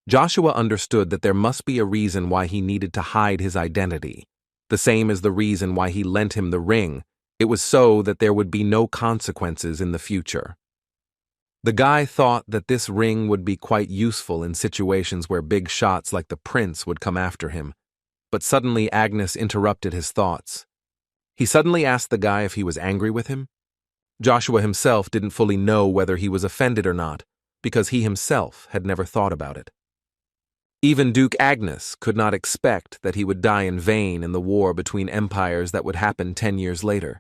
Joshua understood that there must be a reason why he needed to hide his identity, the same as the reason why he lent him the ring. It was so that there would be no consequences in the future. The guy thought that this ring would be quite useful in situations where big shots like the prince would come after him, but suddenly Agnes interrupted his thoughts. He suddenly asked the guy if he was angry with him. Joshua himself didn't fully know whether he was offended or not, because he himself had never thought about it. Even Duke Agnes could not expect that he would die in vain in the war between empires that would happen 10 years later.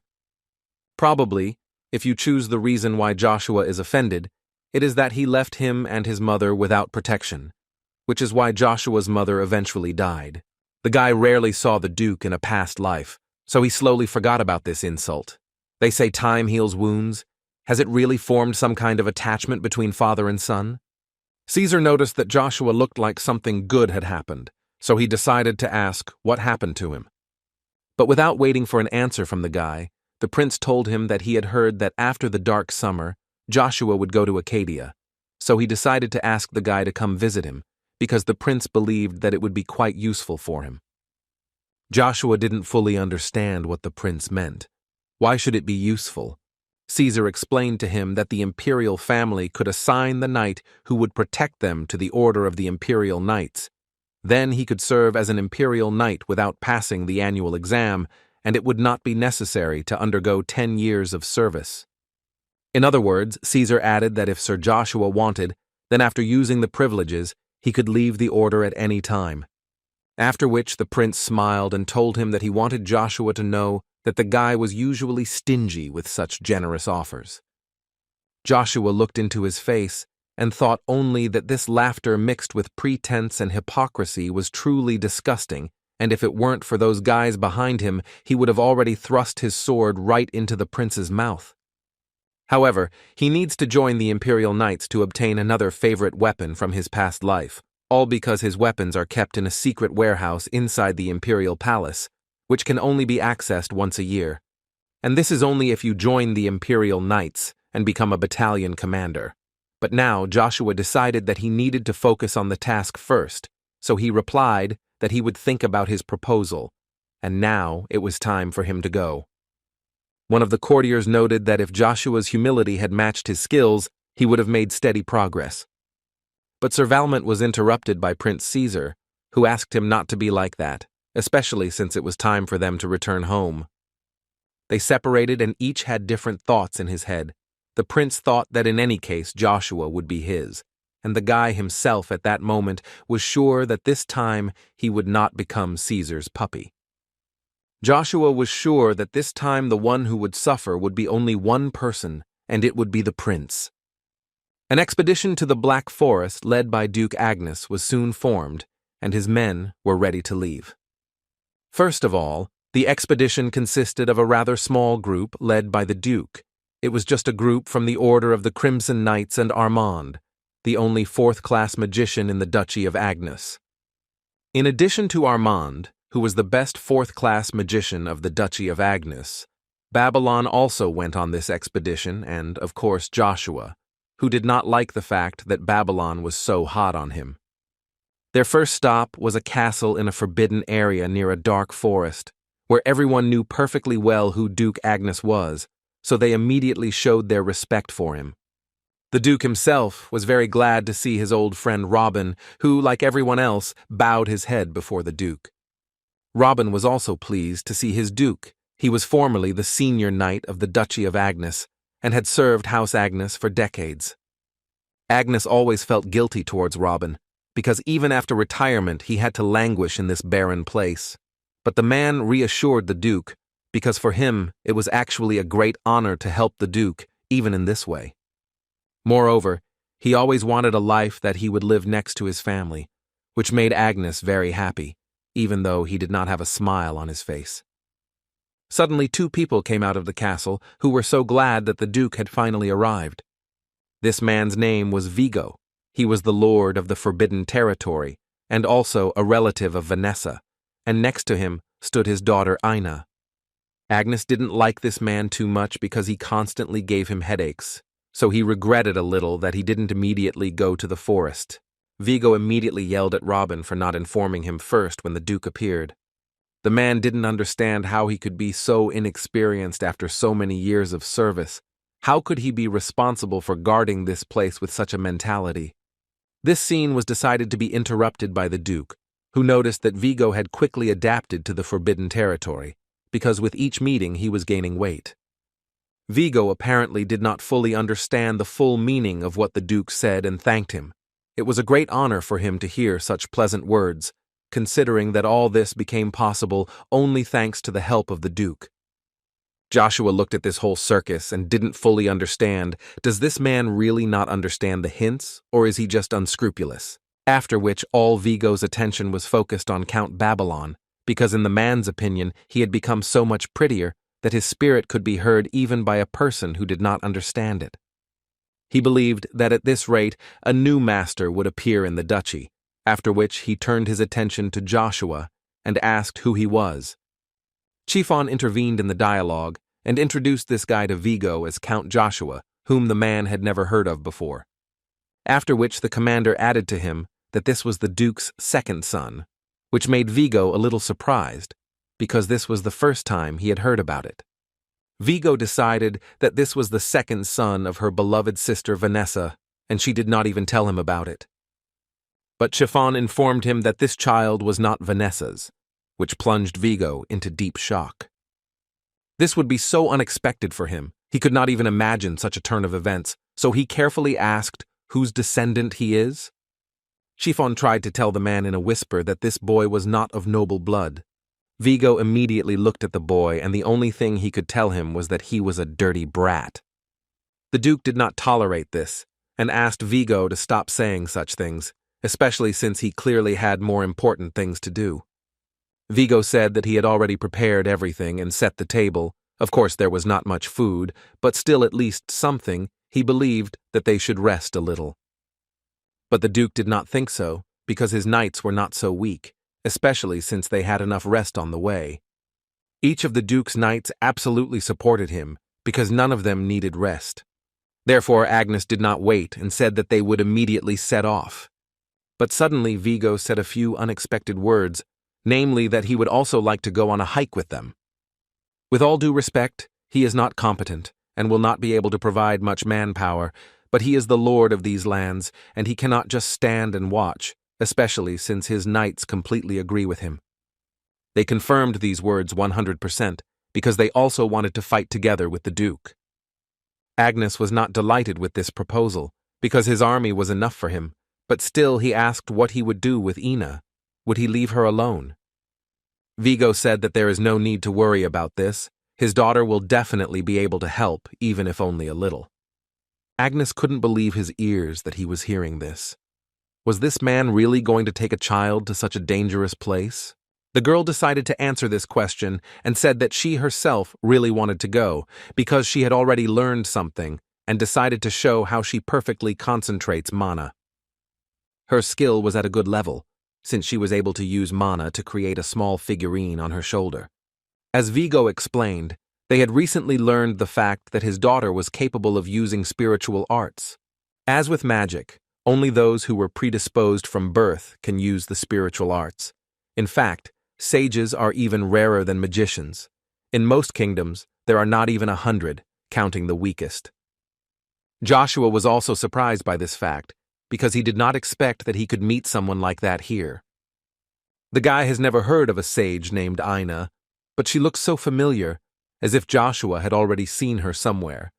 Probably, if you choose the reason why Joshua is offended, it is that he left him and his mother without protection, which is why Joshua's mother eventually died. The guy rarely saw the Duke in a past life, so he slowly forgot about this insult. They say time heals wounds. Has it really formed some kind of attachment between father and son? Caesar noticed that Joshua looked like something good had happened, so he decided to ask what happened to him. But without waiting for an answer from the guy, the prince told him that he had heard that after the dark summer, Joshua would go to Acadia, so he decided to ask the guy to come visit him, because the prince believed that it would be quite useful for him. Joshua didn't fully understand what the prince meant. Why should it be useful? Caesar explained to him that the imperial family could assign the knight who would protect them to the order of the imperial knights. Then he could serve as an imperial knight without passing the annual exam, and it would not be necessary to undergo 10 years of service. In other words, Caesar added that if Sir Joshua wanted, then after using the privileges, he could leave the order at any time. After which the prince smiled and told him that he wanted Joshua to know that the guy was usually stingy with such generous offers. Joshua looked into his face and thought only that this laughter mixed with pretense and hypocrisy was truly disgusting, and if it weren't for those guys behind him, he would have already thrust his sword right into the prince's mouth. However, he needs to join the Imperial Knights to obtain another favorite weapon from his past life, all because his weapons are kept in a secret warehouse inside the Imperial Palace, which can only be accessed once a year. And this is only if you join the Imperial Knights and become a battalion commander. But now Joshua decided that he needed to focus on the task first, so he replied that he would think about his proposal, and now it was time for him to go. One of the courtiers noted that if Joshua's humility had matched his skills, he would have made steady progress. But Sir Valmont was interrupted by Prince Caesar, who asked him not to be like that, especially since it was time for them to return home. They separated and each had different thoughts in his head. The prince thought that in any case Joshua would be his, and the guy himself at that moment was sure that this time he would not become Caesar's puppy. Joshua was sure that this time the one who would suffer would be only one person, and it would be the prince. An expedition to the Black Forest led by Duke Agnes was soon formed, and his men were ready to leave. First of all, the expedition consisted of a rather small group led by the Duke. It was just a group from the Order of the Crimson Knights and Armand, the only fourth-class magician in the Duchy of Agnes. In addition to Armand, who was the best fourth-class magician of the Duchy of Agnes, Babylon also went on this expedition and, of course, Joshua, who did not like the fact that Babylon was so hot on him. Their first stop was a castle in a forbidden area near a dark forest, where everyone knew perfectly well who Duke Agnes was, so they immediately showed their respect for him. The Duke himself was very glad to see his old friend Robin, who, like everyone else, bowed his head before the Duke. Robin was also pleased to see his Duke. He was formerly the senior knight of the Duchy of Agnes, and had served House Agnes for decades. Agnes always felt guilty towards Robin, because even after retirement he had to languish in this barren place. But the man reassured the Duke, because for him it was actually a great honor to help the Duke, even in this way. Moreover, he always wanted a life that he would live next to his family, which made Agnes very happy, even though he did not have a smile on his face. Suddenly 2 people came out of the castle who were so glad that the Duke had finally arrived. This man's name was Vigo. He was the lord of the Forbidden Territory, and also a relative of Vanessa, and next to him stood his daughter Ina. Agnes didn't like this man too much because he constantly gave him headaches, so he regretted a little that he didn't immediately go to the forest. Vigo immediately yelled at Robin for not informing him first when the Duke appeared. The man didn't understand how he could be so inexperienced after so many years of service. How could he be responsible for guarding this place with such a mentality? This scene was decided to be interrupted by the Duke, who noticed that Vigo had quickly adapted to the Forbidden Territory, because with each meeting he was gaining weight. Vigo apparently did not fully understand the full meaning of what the Duke said and thanked him. It was a great honor for him to hear such pleasant words, considering that all this became possible only thanks to the help of the Duke. Joshua looked at this whole circus and didn't fully understand, does this man really not understand the hints, or is he just unscrupulous? After which all Vigo's attention was focused on Count Babylon, because in the man's opinion he had become so much prettier that his spirit could be heard even by a person who did not understand it. He believed that at this rate a new master would appear in the duchy, after which he turned his attention to Joshua and asked who he was. Chiefon intervened in the dialogue and introduced this guy to Vigo as Count Joshua, whom the man had never heard of before. After which the commander added to him that this was the Duke's second son, which made Vigo a little surprised, because this was the first time he had heard about it. Vigo decided that this was the second son of her beloved sister Vanessa, and she did not even tell him about it. But Chiffon informed him that this child was not Vanessa's, which plunged Vigo into deep shock. This would be so unexpected for him, he could not even imagine such a turn of events, so he carefully asked whose descendant he is. Chiffon tried to tell the man in a whisper that this boy was not of noble blood. Vigo immediately looked at the boy, and the only thing he could tell him was that he was a dirty brat. The Duke did not tolerate this, and asked Vigo to stop saying such things, especially since he clearly had more important things to do. Vigo said that he had already prepared everything and set the table. Of course there was not much food, but still at least something. He believed that they should rest a little. But the Duke did not think so, because his knights were not so weak, especially since they had enough rest on the way. Each of the Duke's knights absolutely supported him, because none of them needed rest. Therefore, Agnes did not wait and said that they would immediately set off. But suddenly Vigo said a few unexpected words, namely that he would also like to go on a hike with them. With all due respect, he is not competent and will not be able to provide much manpower, but he is the lord of these lands, and he cannot just stand and watch, especially since his knights completely agree with him. They confirmed these words 100%, because they also wanted to fight together with the Duke. Agnes was not delighted with this proposal, because his army was enough for him, but still he asked what he would do with Ina. Would he leave her alone? Vigo said that there is no need to worry about this. His daughter will definitely be able to help, even if only a little. Agnes couldn't believe his ears that he was hearing this. Was this man really going to take a child to such a dangerous place? The girl decided to answer this question and said that she herself really wanted to go because she had already learned something and decided to show how she perfectly concentrates mana. Her skill was at a good level, since she was able to use mana to create a small figurine on her shoulder. As Vigo explained, they had recently learned the fact that his daughter was capable of using spiritual arts. As with magic, only those who were predisposed from birth can use the spiritual arts. In fact, sages are even rarer than magicians. In most kingdoms, there are not even 100, counting the weakest. Joshua was also surprised by this fact, because he did not expect that he could meet someone like that here. The guy has never heard of a sage named Ina, but she looks so familiar, as if Joshua had already seen her somewhere.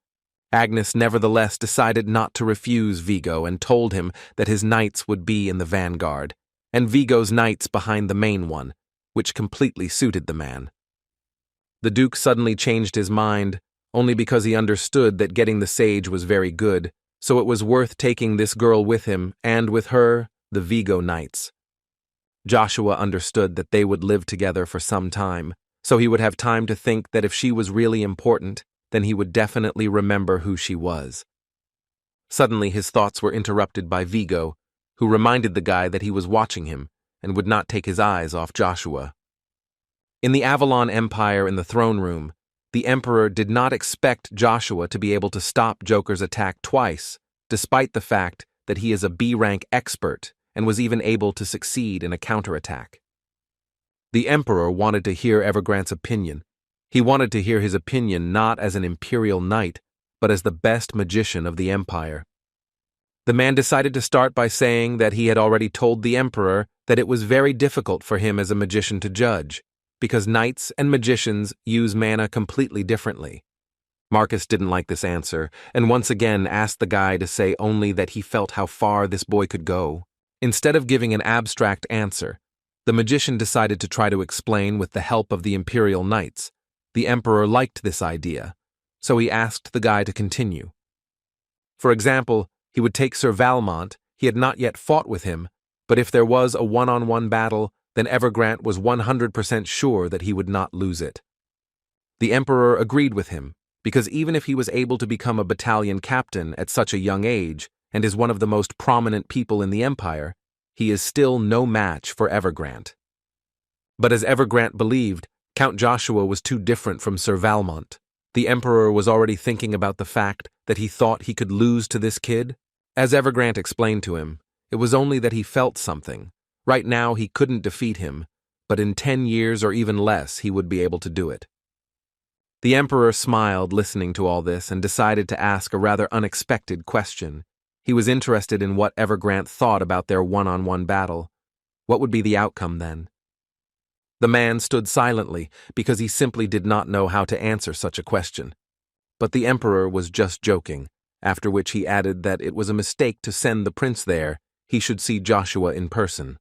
Agnes nevertheless decided not to refuse Vigo and told him that his knights would be in the vanguard, and Vigo's knights behind the main one, which completely suited the man. The Duke suddenly changed his mind, only because he understood that getting the sage was very good, so it was worth taking this girl with him, and with her, the Vigo knights. Joshua understood that they would live together for some time, so he would have time to think that if she was really important, then he would definitely remember who she was. Suddenly his thoughts were interrupted by Vigo, who reminded the guy that he was watching him and would not take his eyes off Joshua. In the Avalon Empire in the throne room, the Emperor did not expect Joshua to be able to stop Joker's attack twice, despite the fact that he is a B-rank expert and was even able to succeed in a counterattack. The Emperor wanted to hear Evergrant's opinion. He wanted to hear his opinion not as an Imperial knight, but as the best magician of the Empire. The man decided to start by saying that he had already told the Emperor that it was very difficult for him as a magician to judge, because knights and magicians use mana completely differently. Marcus didn't like this answer, and once again asked the guy to say only that he felt how far this boy could go. Instead of giving an abstract answer, the magician decided to try to explain with the help of the Imperial Knights. The Emperor liked this idea, so he asked the guy to continue. For example, he would take Sir Valmont. He had not yet fought with him, but if there was a one-on-one battle, then Evergrant was 100% sure that he would not lose it. The Emperor agreed with him, because even if he was able to become a battalion captain at such a young age and is one of the most prominent people in the Empire, he is still no match for Evergrant. But as Evergrant believed, Count Joshua was too different from Sir Valmont. The Emperor was already thinking about the fact that he thought he could lose to this kid. As Evergrant explained to him, it was only that he felt something. Right now he couldn't defeat him, but in 10 years or even less he would be able to do it. The Emperor smiled listening to all this and decided to ask a rather unexpected question. He was interested in what Evergrant thought about their one-on-one battle. What would be the outcome then? The man stood silently because he simply did not know how to answer such a question. But the Emperor was just joking, after which he added that it was a mistake to send the prince there. He should see Joshua in person.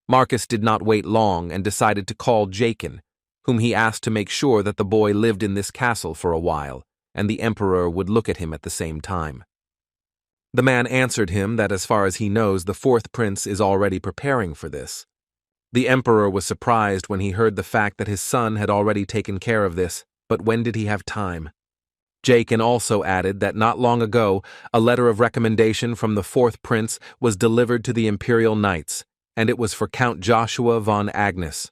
Marcus did not wait long and decided to call Jakin, whom he asked to make sure that the boy lived in this castle for a while, and the Emperor would look at him at the same time. The man answered him that as far as he knows, the fourth prince is already preparing for this. The Emperor was surprised when he heard the fact that his son had already taken care of this, but when did he have time? Jakin also added that not long ago, a letter of recommendation from the fourth prince was delivered to the Imperial Knights, and it was for Count Joshua von Agnes.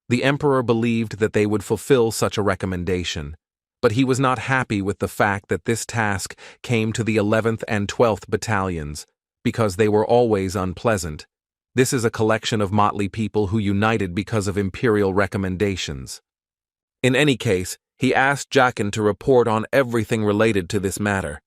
The emperor believed that they would fulfill such a recommendation, but he was not happy with the fact that this task came to the 11th and 12th battalions, because they were always unpleasant. This is a collection of motley people who united because of imperial recommendations. In any case, he asked Jaqen to report on everything related to this matter.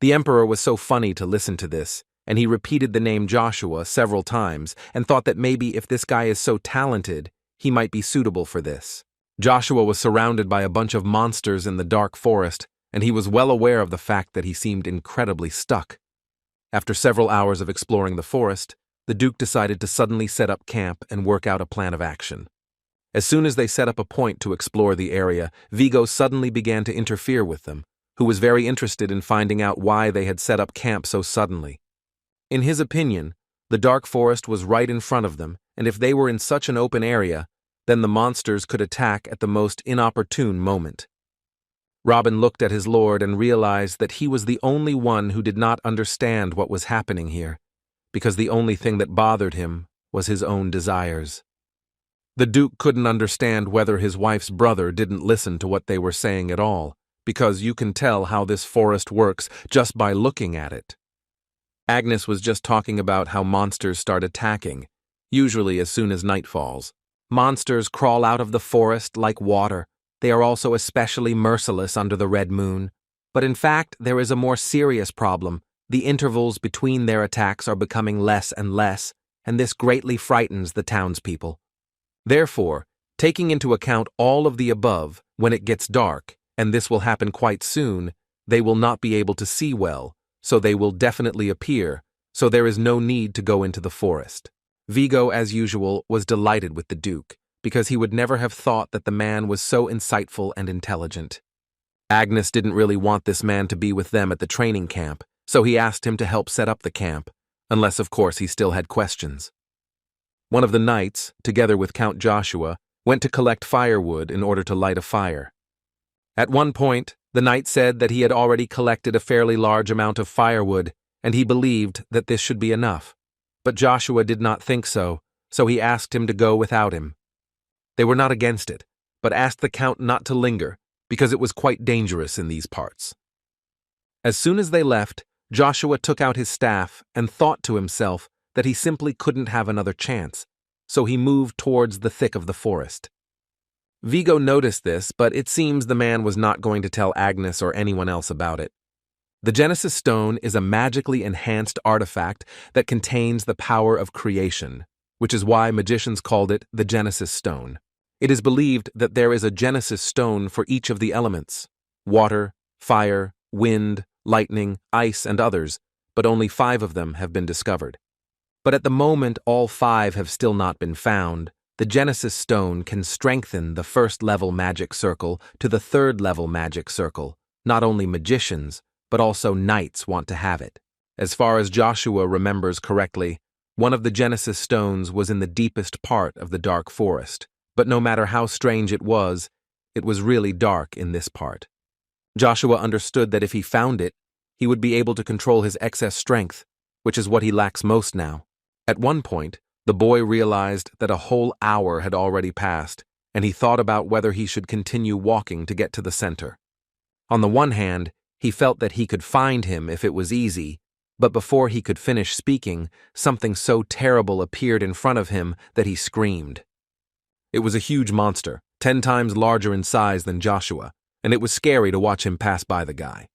The emperor was so funny to listen to this, and he repeated the name Joshua several times and thought that maybe if this guy is so talented, he might be suitable for this. Joshua was surrounded by a bunch of monsters in the dark forest, and he was well aware of the fact that he seemed incredibly stuck. After several hours of exploring the forest, the Duke decided to suddenly set up camp and work out a plan of action. As soon as they set up a point to explore the area, Vigo suddenly began to interfere with them, who was very interested in finding out why they had set up camp so suddenly. In his opinion, the dark forest was right in front of them, and if they were in such an open area, then the monsters could attack at the most inopportune moment. Robin looked at his lord and realized that he was the only one who did not understand what was happening here, because the only thing that bothered him was his own desires. The Duke couldn't understand whether his wife's brother didn't listen to what they were saying at all, because you can tell how this forest works just by looking at it. Agnes was just talking about how monsters start attacking, usually as soon as night falls. Monsters crawl out of the forest like water. They are also especially merciless under the red moon. But in fact, there is a more serious problem. The intervals between their attacks are becoming less and less, and this greatly frightens the townspeople. Therefore, taking into account all of the above, when it gets dark, and this will happen quite soon, they will not be able to see well, so they will definitely appear, so there is no need to go into the forest. Vigo, as usual, was delighted with the Duke, because he would never have thought that the man was so insightful and intelligent. Agnes didn't really want this man to be with them at the training camp, so he asked him to help set up the camp, unless of course he still had questions. One of the knights, together with Count Joshua, went to collect firewood in order to light a fire. At one point, the knight said that he had already collected a fairly large amount of firewood, and he believed that this should be enough. But Joshua did not think so, so he asked him to go without him. They were not against it, but asked the count not to linger, because it was quite dangerous in these parts. As soon as they left, Joshua took out his staff and thought to himself that he simply couldn't have another chance, so he moved towards the thick of the forest. Vigo noticed this, but it seems the man was not going to tell Agnes or anyone else about it. The Genesis Stone is a magically enhanced artifact that contains the power of creation, which is why magicians called it the Genesis Stone. It is believed that there is a Genesis Stone for each of the elements: water, fire, wind, lightning, ice, and others, but only 5 of them have been discovered. But at the moment all 5 have still not been found. The Genesis Stone can strengthen the first-level magic circle to the third-level magic circle. Not only magicians, but also knights want to have it. As far as Joshua remembers correctly, one of the Genesis Stones was in the deepest part of the dark forest, but no matter how strange it was really dark in this part. Joshua understood that if he found it, he would be able to control his excess strength, which is what he lacks most now. At one point, the boy realized that a whole hour had already passed, and he thought about whether he should continue walking to get to the center. On the one hand, he felt that he could find him if it was easy, but before he could finish speaking, something so terrible appeared in front of him that he screamed. It was a huge monster, 10 times larger in size than Joshua, and it was scary to watch him pass by the guy.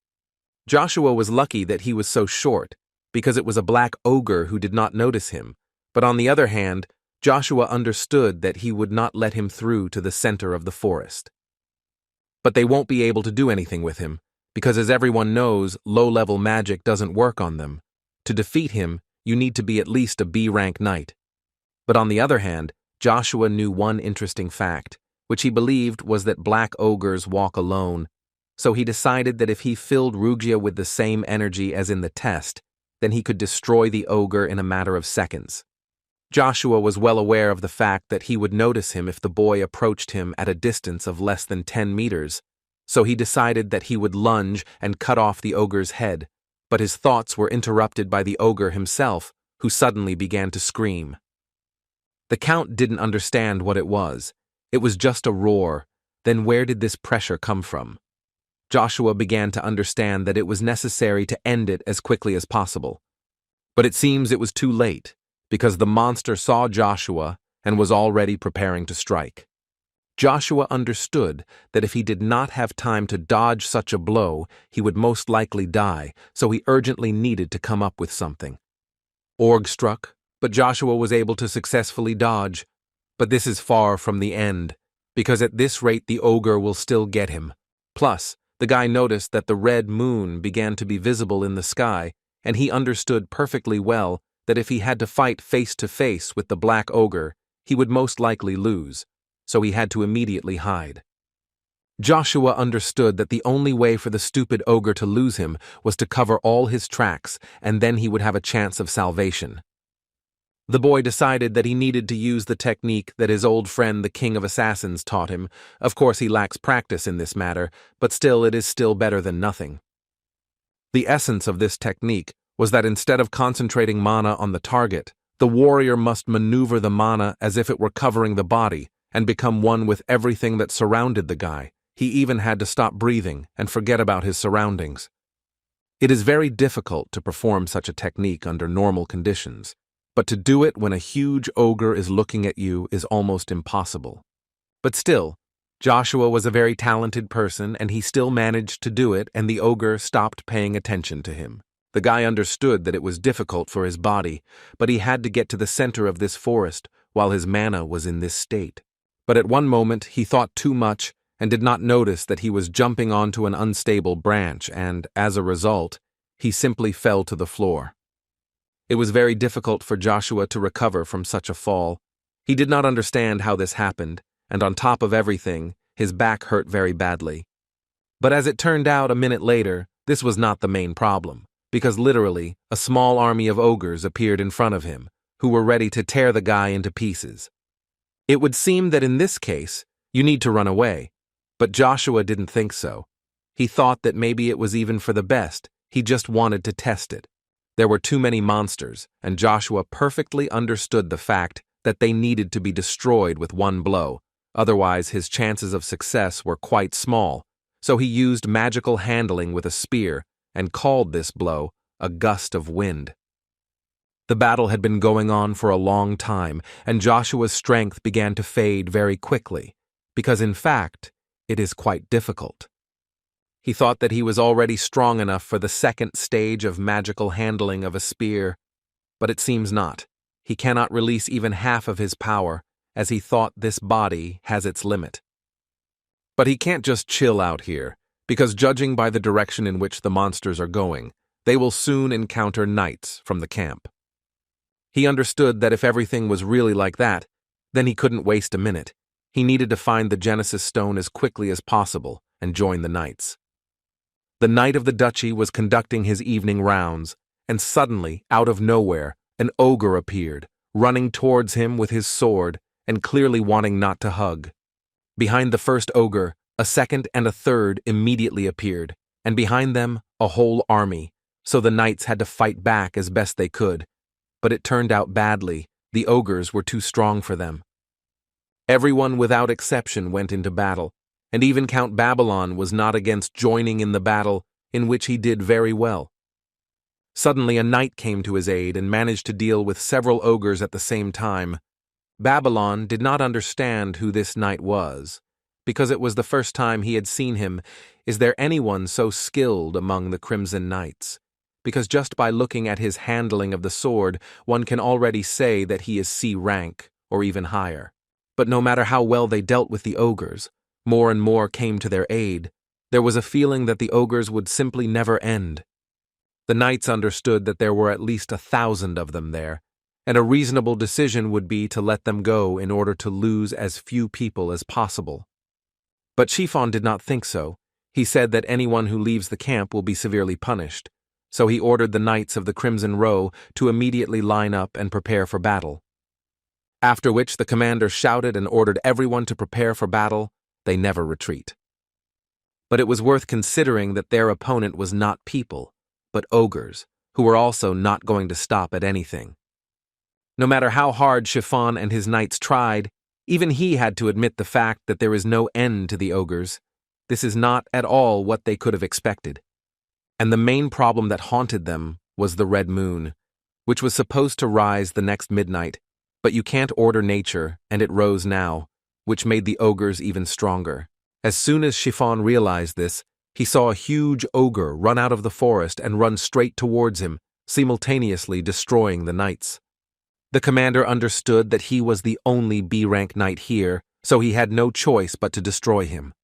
Joshua was lucky that he was so short, because it was a black ogre who did not notice him, but on the other hand, Joshua understood that he would not let him through to the center of the forest. But they won't be able to do anything with him, because as everyone knows, low-level magic doesn't work on them. To defeat him, you need to be at least a B-rank knight. But on the other hand, Joshua knew one interesting fact, which he believed was that black ogres walk alone, so he decided that if he filled Rugia with the same energy as in the test, then he could destroy the ogre in a matter of seconds. Joshua was well aware of the fact that he would notice him if the boy approached him at a distance of less than 10 meters, so he decided that he would lunge and cut off the ogre's head, but his thoughts were interrupted by the ogre himself, who suddenly began to scream. The count didn't understand what it was, It was just a roar. Then where did this pressure come from? Joshua began to understand that it was necessary to end it as quickly as possible. But it seems it was too late, because the monster saw Joshua and was already preparing to strike. Joshua understood that if he did not have time to dodge such a blow, he would most likely die, so he urgently needed to come up with something. Org struck, but Joshua was able to successfully dodge. But this is far from the end, because at this rate the ogre will still get him. Plus, the guy noticed that the red moon began to be visible in the sky, and he understood perfectly well that if he had to fight face to face with the black ogre, he would most likely lose, so he had to immediately hide. Joshua understood that the only way for the stupid ogre to lose him was to cover all his tracks, and then he would have a chance of salvation. The boy decided that he needed to use the technique that his old friend the King of Assassins taught him. Of course, he lacks practice in this matter, but still it is still better than nothing. The essence of this technique was that instead of concentrating mana on the target, the warrior must maneuver the mana as if it were covering the body and become one with everything that surrounded the guy. He even had to stop breathing and forget about his surroundings. It is very difficult to perform such a technique under normal conditions, but to do it when a huge ogre is looking at you is almost impossible. But still, Joshua was a very talented person and he still managed to do it, and the ogre stopped paying attention to him. The guy understood that it was difficult for his body, but he had to get to the center of this forest while his mana was in this state. But at one moment he thought too much and did not notice that he was jumping onto an unstable branch, and, as a result, he simply fell to the floor. It was very difficult for Joshua to recover from such a fall. He did not understand how this happened, and on top of everything, his back hurt very badly. But as it turned out a minute later, this was not the main problem, because literally, a small army of ogres appeared in front of him, who were ready to tear the guy into pieces. It would seem that in this case, you need to run away, but Joshua didn't think so. He thought that maybe it was even for the best, he just wanted to test it. There were too many monsters, and Joshua perfectly understood the fact that they needed to be destroyed with one blow, otherwise his chances of success were quite small, so he used magical handling with a spear and called this blow a gust of wind. The battle had been going on for a long time, and Joshua's strength began to fade very quickly, because in fact, it is quite difficult. He thought that he was already strong enough for the second stage of magical handling of a spear, but it seems not. He cannot release even half of his power, as he thought this body has its limit. But he can't just chill out here, because judging by the direction in which the monsters are going, they will soon encounter knights from the camp. He understood that if everything was really like that, then he couldn't waste a minute. He needed to find the Genesis Stone as quickly as possible and join the knights. The Knight of the Duchy was conducting his evening rounds, and suddenly, out of nowhere, an ogre appeared, running towards him with his sword and clearly wanting not to hug. Behind the first ogre, a second and a third immediately appeared, and behind them, a whole army, so the knights had to fight back as best they could. But it turned out badly. The ogres were too strong for them. Everyone without exception went into battle, and even Count Babylon was not against joining in the battle, in which he did very well. Suddenly a knight came to his aid and managed to deal with several ogres at the same time. Babylon did not understand who this knight was, because it was the first time he had seen him. Is there anyone so skilled among the Crimson Knights? Because just by looking at his handling of the sword, one can already say that he is C rank, or even higher. But no matter how well they dealt with the ogres, more and more came to their aid. There was a feeling that the ogres would simply never end. The knights understood that there were at least 1,000 of them there, and a reasonable decision would be to let them go in order to lose as few people as possible. But Chiffon did not think so. He said that anyone who leaves the camp will be severely punished, so he ordered the knights of the Crimson Row to immediately line up and prepare for battle. After which the commander shouted and ordered everyone to prepare for battle. They never retreat. But it was worth considering that their opponent was not people, but ogres, who were also not going to stop at anything. No matter how hard Chiffon and his knights tried, Even he had to admit the fact that there is no end to the ogres. This is not at all what they could have expected. And the main problem that haunted them was the red moon, which was supposed to rise the next midnight, but you can't order nature, and it rose now, which made the ogres even stronger. As soon as Chiffon realized this, he saw a huge ogre run out of the forest and run straight towards him, simultaneously destroying the knights. The commander understood that he was the only B-rank knight here, so he had no choice but to destroy him.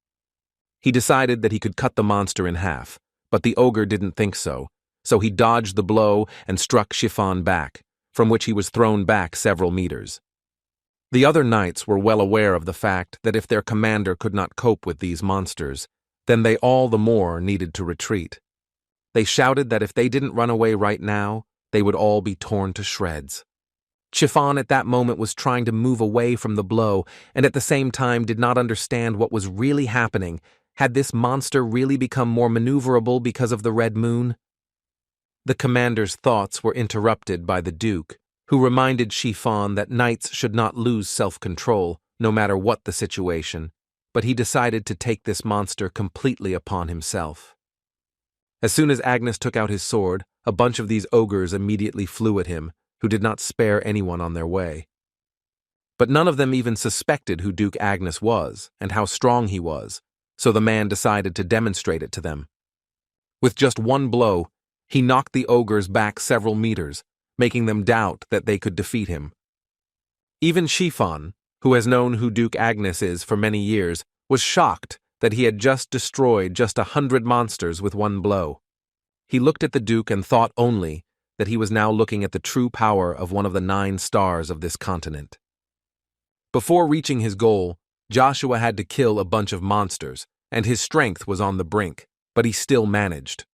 He decided that he could cut the monster in half, but the ogre didn't think so, so he dodged the blow and struck Chiffon back, from which he was thrown back several meters. The other knights were well aware of the fact that if their commander could not cope with these monsters, then they all the more needed to retreat. They shouted that if they didn't run away right now, they would all be torn to shreds. Chiffon at that moment was trying to move away from the blow and at the same time did not understand what was really happening. Had this monster really become more maneuverable because of the red moon? The commander's thoughts were interrupted by the Duke, who reminded Chiffon that knights should not lose self-control, no matter what the situation, but he decided to take this monster completely upon himself. As soon as Agnes took out his sword, a bunch of these ogres immediately flew at him, who did not spare anyone on their way. But none of them even suspected who Duke Agnes was and how strong he was, so the man decided to demonstrate it to them. With just one blow, he knocked the ogres back several meters, making them doubt that they could defeat him. Even Chiffon, who has known who Duke Agnes is for many years, was shocked that he had just destroyed just 100 monsters with one blow. He looked at the Duke and thought only that he was now looking at the true power of one of the 9 stars of this continent. Before reaching his goal, Joshua had to kill a bunch of monsters, and his strength was on the brink, but he still managed.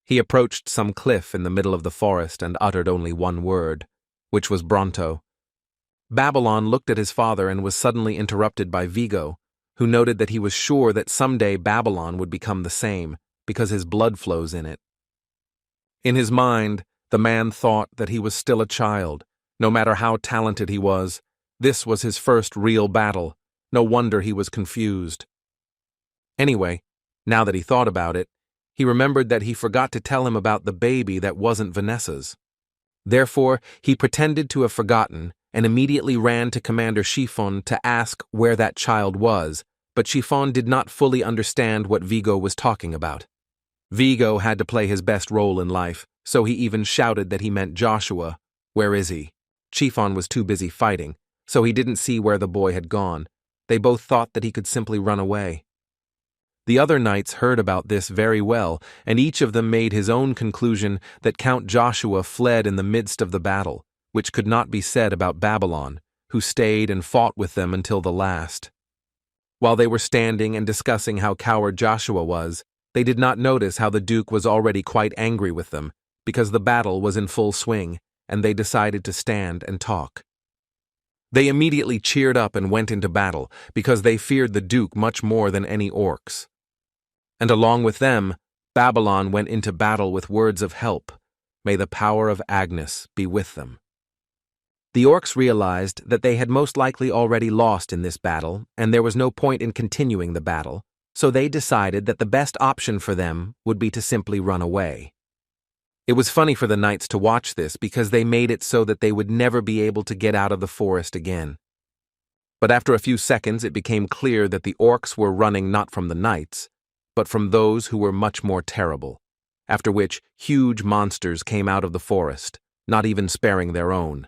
He approached some cliff in the middle of the forest and uttered only one word, which was Bronto. Babylon looked at his father and was suddenly interrupted by Vigo, who noted that he was sure that someday Babylon would become the same, because his blood flows in it. In his mind, the man thought that he was still a child. No matter how talented he was, this was his first real battle. No wonder he was confused. Anyway, now that he thought about it, he remembered that he forgot to tell him about the baby that wasn't Vanessa's. Therefore, he pretended to have forgotten and immediately ran to Commander Chiffon to ask where that child was, but Chiffon did not fully understand what Vigo was talking about. Vigo had to play his best role in life, so he even shouted that he meant Joshua. Where is he? Chiffon was too busy fighting, so he didn't see where the boy had gone. They both thought that he could simply run away. The other knights heard about this very well, and each of them made his own conclusion that Count Joshua fled in the midst of the battle, which could not be said about Babylon, who stayed and fought with them until the last. While they were standing and discussing how coward Joshua was, they did not notice how the Duke was already quite angry with them, because the battle was in full swing, and they decided to stand and talk. They immediately cheered up and went into battle, because they feared the Duke much more than any orcs. And along with them, Babylon went into battle with words of help. May the power of Agnes be with them. The orcs realized that they had most likely already lost in this battle, and there was no point in continuing the battle, so they decided that the best option for them would be to simply run away. It was funny for the knights to watch this because they made it so that they would never be able to get out of the forest again. But after a few seconds it became clear that the orcs were running not from the knights, but from those who were much more terrible, after which huge monsters came out of the forest, not even sparing their own.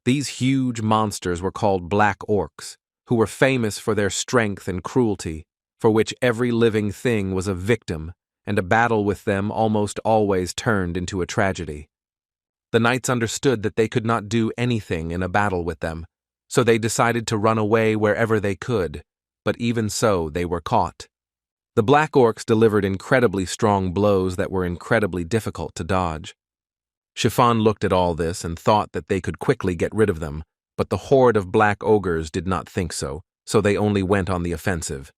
These huge monsters were called black orcs, who were famous for their strength and cruelty, for which every living thing was a victim, and a battle with them almost always turned into a tragedy. The knights understood that they could not do anything in a battle with them, so they decided to run away wherever they could, but even so they were caught. The black orcs delivered incredibly strong blows that were incredibly difficult to dodge. Chiffon looked at all this and thought that they could quickly get rid of them, but the horde of black ogres did not think so, so they only went on the offensive.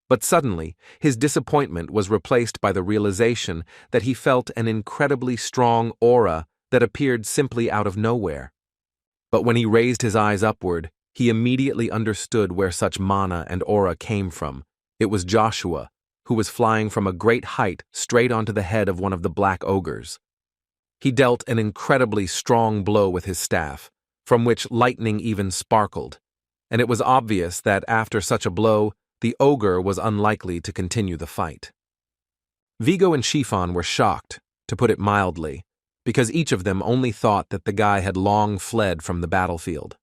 But suddenly, his disappointment was replaced by the realization that he felt an incredibly strong aura that appeared simply out of nowhere. But when he raised his eyes upward, he immediately understood where such mana and aura came from. It was Joshua, who was flying from a great height straight onto the head of one of the black ogres. He dealt an incredibly strong blow with his staff, from which lightning even sparkled, and it was obvious that after such a blow, the ogre was unlikely to continue the fight. Vigo and Chiffon were shocked, to put it mildly, because each of them only thought that the guy had long fled from the battlefield.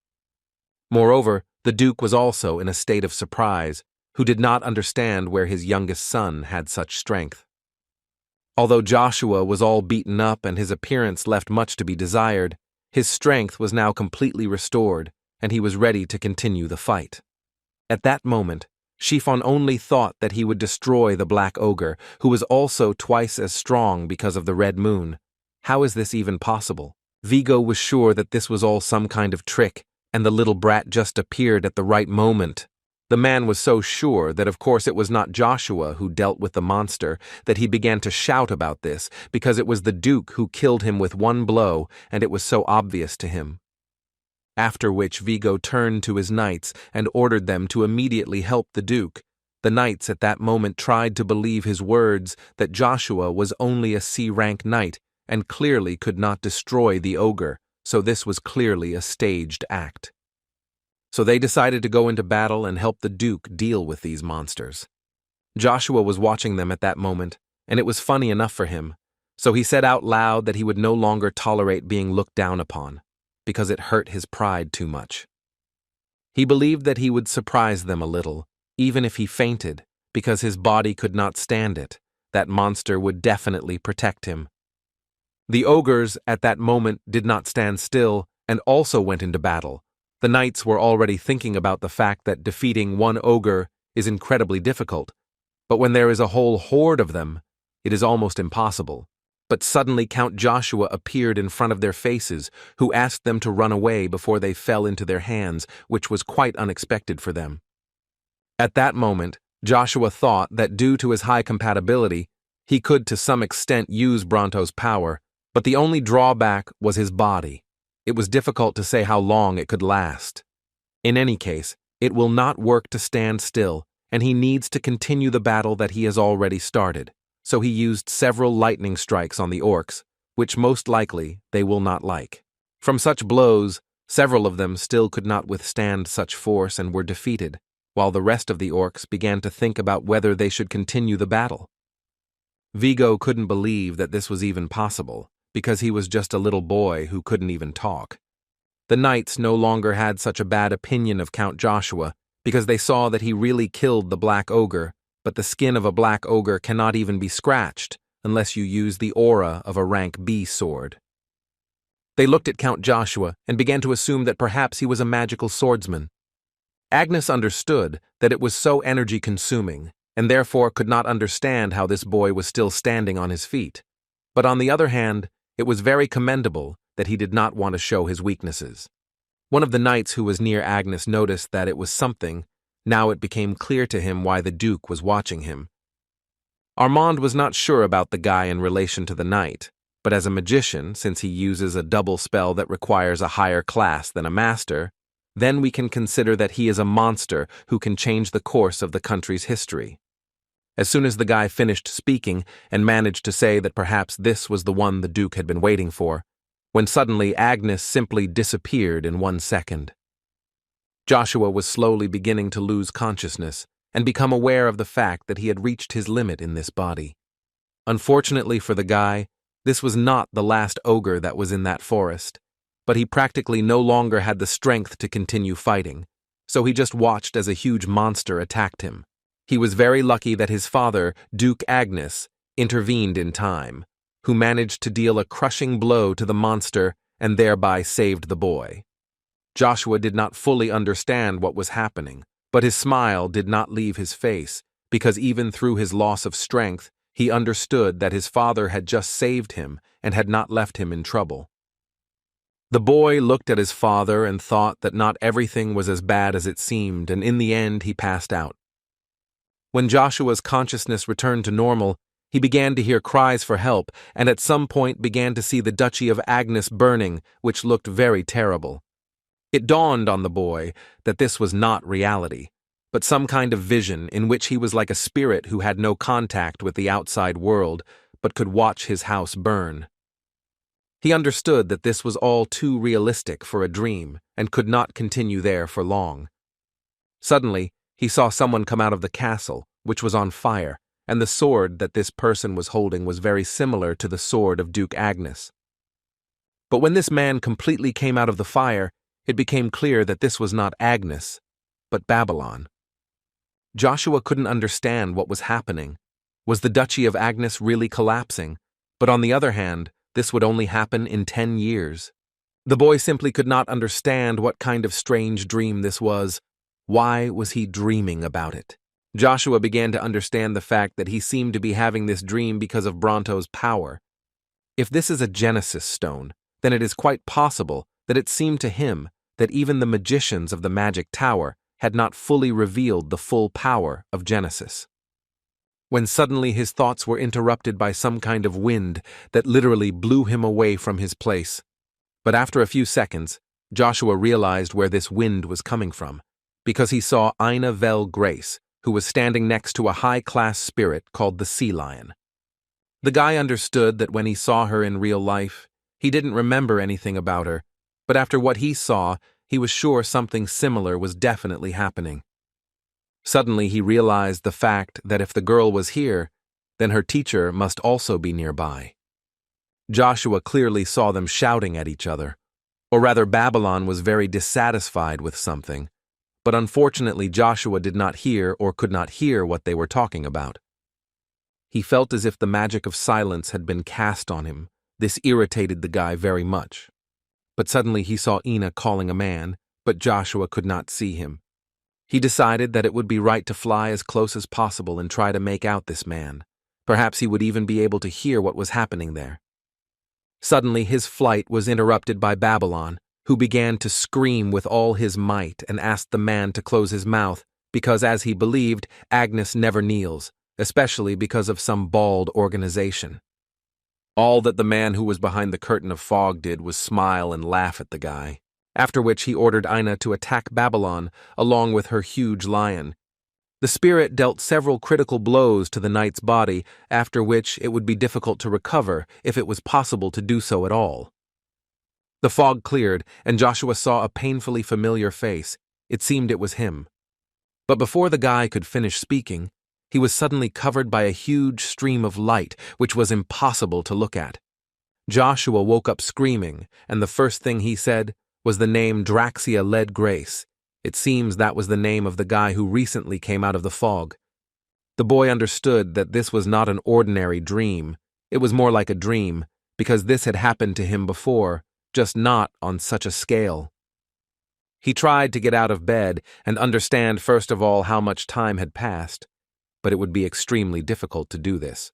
Moreover, the Duke was also in a state of surprise, who did not understand where his youngest son had such strength. Although Joshua was all beaten up and his appearance left much to be desired, his strength was now completely restored, and he was ready to continue the fight. At that moment, Chiffon only thought that he would destroy the black ogre, who was also twice as strong because of the red moon. How is this even possible? Vigo was sure that this was all some kind of trick, and the little brat just appeared at the right moment. The man was so sure that of course it was not Joshua who dealt with the monster that he began to shout about this because it was the Duke who killed him with one blow, and it was so obvious to him. After which Vigo turned to his knights and ordered them to immediately help the Duke. The knights at that moment tried to believe his words that Joshua was only a C-rank knight and clearly could not destroy the ogre, so this was clearly a staged act. So they decided to go into battle and help the Duke deal with these monsters. Joshua was watching them at that moment, and it was funny enough for him, so he said out loud that he would no longer tolerate being looked down upon, because it hurt his pride too much. He believed that he would surprise them a little, even if he fainted, because his body could not stand it. That monster would definitely protect him. The ogres at that moment did not stand still and also went into battle. The knights were already thinking about the fact that defeating one ogre is incredibly difficult, but when there is a whole horde of them, it is almost impossible. But suddenly Count Joshua appeared in front of their faces, who asked them to run away before they fell into their hands, which was quite unexpected for them. At that moment, Joshua thought that due to his high compatibility, he could to some extent use Bronto's power, but the only drawback was his body. It was difficult to say how long it could last. In any case, it will not work to stand still, and he needs to continue the battle that he has already started. So he used several lightning strikes on the orcs, which most likely they will not like. From such blows, several of them still could not withstand such force and were defeated, while the rest of the orcs began to think about whether they should continue the battle. Vigo couldn't believe that this was even possible, because he was just a little boy who couldn't even talk. The knights no longer had such a bad opinion of Count Joshua, because they saw that he really killed the black ogre, but the skin of a black ogre cannot even be scratched unless you use the aura of a rank B sword. They looked at Count Joshua and began to assume that perhaps he was a magical swordsman. Agnes understood that it was so energy-consuming, and therefore could not understand how this boy was still standing on his feet. But on the other hand, it was very commendable that he did not want to show his weaknesses. One of the knights who was near Agnes noticed that it was something. Now it became clear to him why the Duke was watching him. Armand was not sure about the guy in relation to the knight, but as a magician, since he uses a double spell that requires a higher class than a master, then we can consider that he is a monster who can change the course of the country's history. As soon as the guy finished speaking and managed to say that perhaps this was the one the Duke had been waiting for, when suddenly Agnes simply disappeared in 1 second. Joshua was slowly beginning to lose consciousness and become aware of the fact that he had reached his limit in this body. Unfortunately for the guy, this was not the last ogre that was in that forest, but he practically no longer had the strength to continue fighting, so he just watched as a huge monster attacked him. He was very lucky that his father, Duke Agnes, intervened in time, who managed to deal a crushing blow to the monster and thereby saved the boy. Joshua did not fully understand what was happening, but his smile did not leave his face, because even through his loss of strength, he understood that his father had just saved him and had not left him in trouble. The boy looked at his father and thought that not everything was as bad as it seemed, and in the end he passed out. When Joshua's consciousness returned to normal, he began to hear cries for help and at some point began to see the Duchy of Agnes burning, which looked very terrible. It dawned on the boy that this was not reality, but some kind of vision in which he was like a spirit who had no contact with the outside world but could watch his house burn. He understood that this was all too realistic for a dream and could not continue there for long. Suddenly, he saw someone come out of the castle, which was on fire, and the sword that this person was holding was very similar to the sword of Duke Agnes. But when this man completely came out of the fire, it became clear that this was not Agnes, but Babylon. Joshua couldn't understand what was happening. Was the Duchy of Agnes really collapsing? But on the other hand, this would only happen in 10 years. The boy simply could not understand what kind of strange dream this was. Why was he dreaming about it? Joshua began to understand the fact that he seemed to be having this dream because of Bronto's power. If this is a Genesis stone, then it is quite possible that it seemed to him that even the magicians of the Magic Tower had not fully revealed the full power of Genesis. When suddenly his thoughts were interrupted by some kind of wind that literally blew him away from his place. But after a few seconds, Joshua realized where this wind was coming from, because he saw Ina Vel Grace, who was standing next to a high-class spirit called the Sea Lion. The guy understood that when he saw her in real life, he didn't remember anything about her, but after what he saw, he was sure something similar was definitely happening. Suddenly he realized the fact that if the girl was here, then her teacher must also be nearby. Joshua clearly saw them shouting at each other, or rather Babylon was very dissatisfied with something, but unfortunately Joshua did not hear or could not hear what they were talking about. He felt as if the magic of silence had been cast on him. This irritated the guy very much. But suddenly he saw Ina calling a man, but Joshua could not see him. He decided that it would be right to fly as close as possible and try to make out this man. Perhaps he would even be able to hear what was happening there. Suddenly his flight was interrupted by Babylon, who began to scream with all his might and asked the man to close his mouth because, as he believed, Agnes never kneels, especially because of some bald organization. All that the man who was behind the curtain of fog did was smile and laugh at the guy, after which he ordered Ina to attack Babylon along with her huge lion. The spirit dealt several critical blows to the knight's body, after which it would be difficult to recover if it was possible to do so at all. The fog cleared, and Joshua saw a painfully familiar face. It seemed it was him. But before the guy could finish speaking, he was suddenly covered by a huge stream of light, which was impossible to look at. Joshua woke up screaming, and the first thing he said was the name Draxia Led Grace. It seems that was the name of the guy who recently came out of the fog. The boy understood that this was not an ordinary dream. It was more like a dream, because this had happened to him before, just not on such a scale. He tried to get out of bed and understand first of all how much time had passed, but it would be extremely difficult to do this.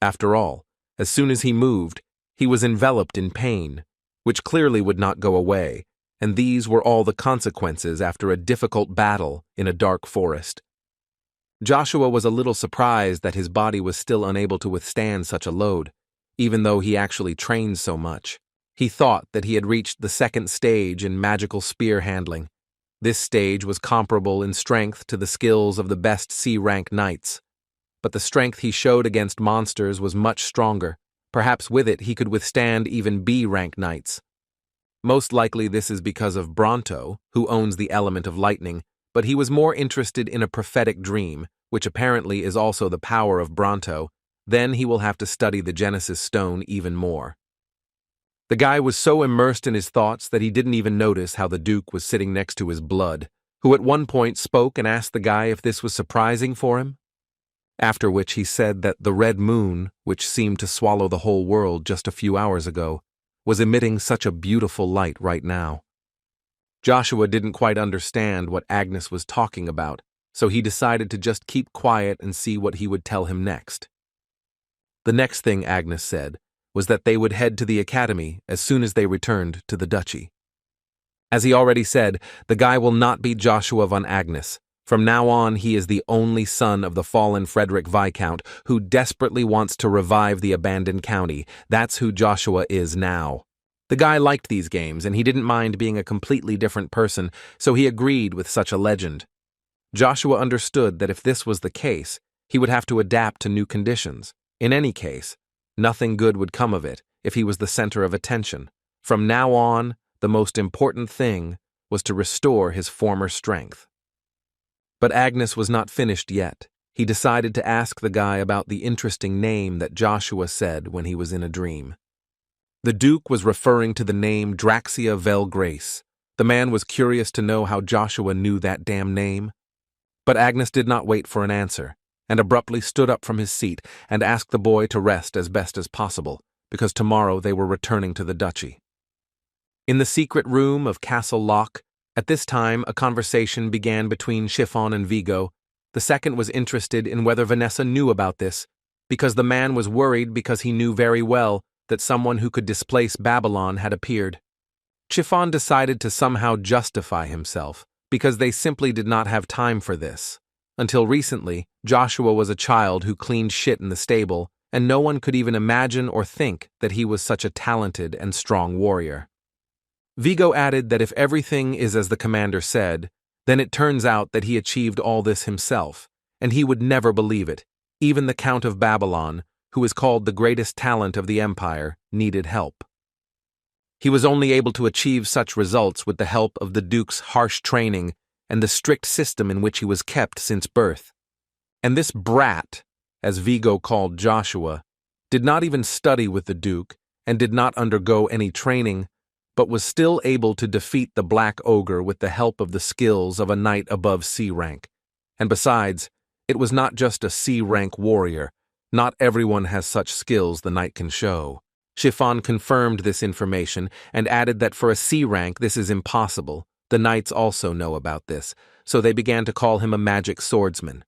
After all, as soon as he moved, he was enveloped in pain, which clearly would not go away, and these were all the consequences after a difficult battle in a dark forest. Joshua was a little surprised that his body was still unable to withstand such a load, even though he actually trained so much. He thought that he had reached the second stage in magical spear handling. This stage was comparable in strength to the skills of the best C-rank knights, but the strength he showed against monsters was much stronger. Perhaps with it he could withstand even B-rank knights. Most likely this is because of Bronto, who owns the element of lightning, but he was more interested in a prophetic dream, which apparently is also the power of Bronto. Then he will have to study the Genesis stone even more. The guy was so immersed in his thoughts that he didn't even notice how the Duke was sitting next to his blood, who at one point spoke and asked the guy if this was surprising for him. After which he said that the red moon, which seemed to swallow the whole world just a few hours ago, was emitting such a beautiful light right now. Joshua didn't quite understand what Agnes was talking about, so he decided to just keep quiet and see what he would tell him next. The next thing Agnes said was that they would head to the academy as soon as they returned to the duchy. As he already said, the guy will not be Joshua von Agnes. From now on, he is the only son of the fallen Frederick Viscount, who desperately wants to revive the abandoned county. That's who Joshua is now. The guy liked these games, and he didn't mind being a completely different person, so he agreed with such a legend. Joshua understood that if this was the case, he would have to adapt to new conditions. In any case, nothing good would come of it if he was the center of attention. From now on, the most important thing was to restore his former strength. But Agnes was not finished yet. He decided to ask the guy about the interesting name that Joshua said when he was in a dream. The Duke was referring to the name Draxia Vel Grace. The man was curious to know how Joshua knew that damn name. But Agnes did not wait for an answer, and abruptly stood up from his seat and asked the boy to rest as best as possible, because tomorrow they were returning to the duchy. In the secret room of Castle Lock, at this time a conversation began between Chiffon and Vigo. The second was interested in whether Vanessa knew about this, because the man was worried because he knew very well that someone who could displace Babylon had appeared. Chiffon decided to somehow justify himself, because they simply did not have time for this. Until recently, Joshua was a child who cleaned shit in the stable, and no one could even imagine or think that he was such a talented and strong warrior. Vigo added that if everything is as the commander said, then it turns out that he achieved all this himself, and he would never believe it. Even the Count of Babylon, who is called the greatest talent of the empire, needed help. He was only able to achieve such results with the help of the Duke's harsh training and the strict system in which he was kept since birth. And this brat, as Vigo called Joshua, did not even study with the Duke and did not undergo any training, but was still able to defeat the Black Ogre with the help of the skills of a knight above C rank. And besides, it was not just a C rank warrior. Not everyone has such skills the knight can show. Chiffon confirmed this information and added that for a C rank this is impossible. The knights also know about this, so they began to call him a magic swordsman.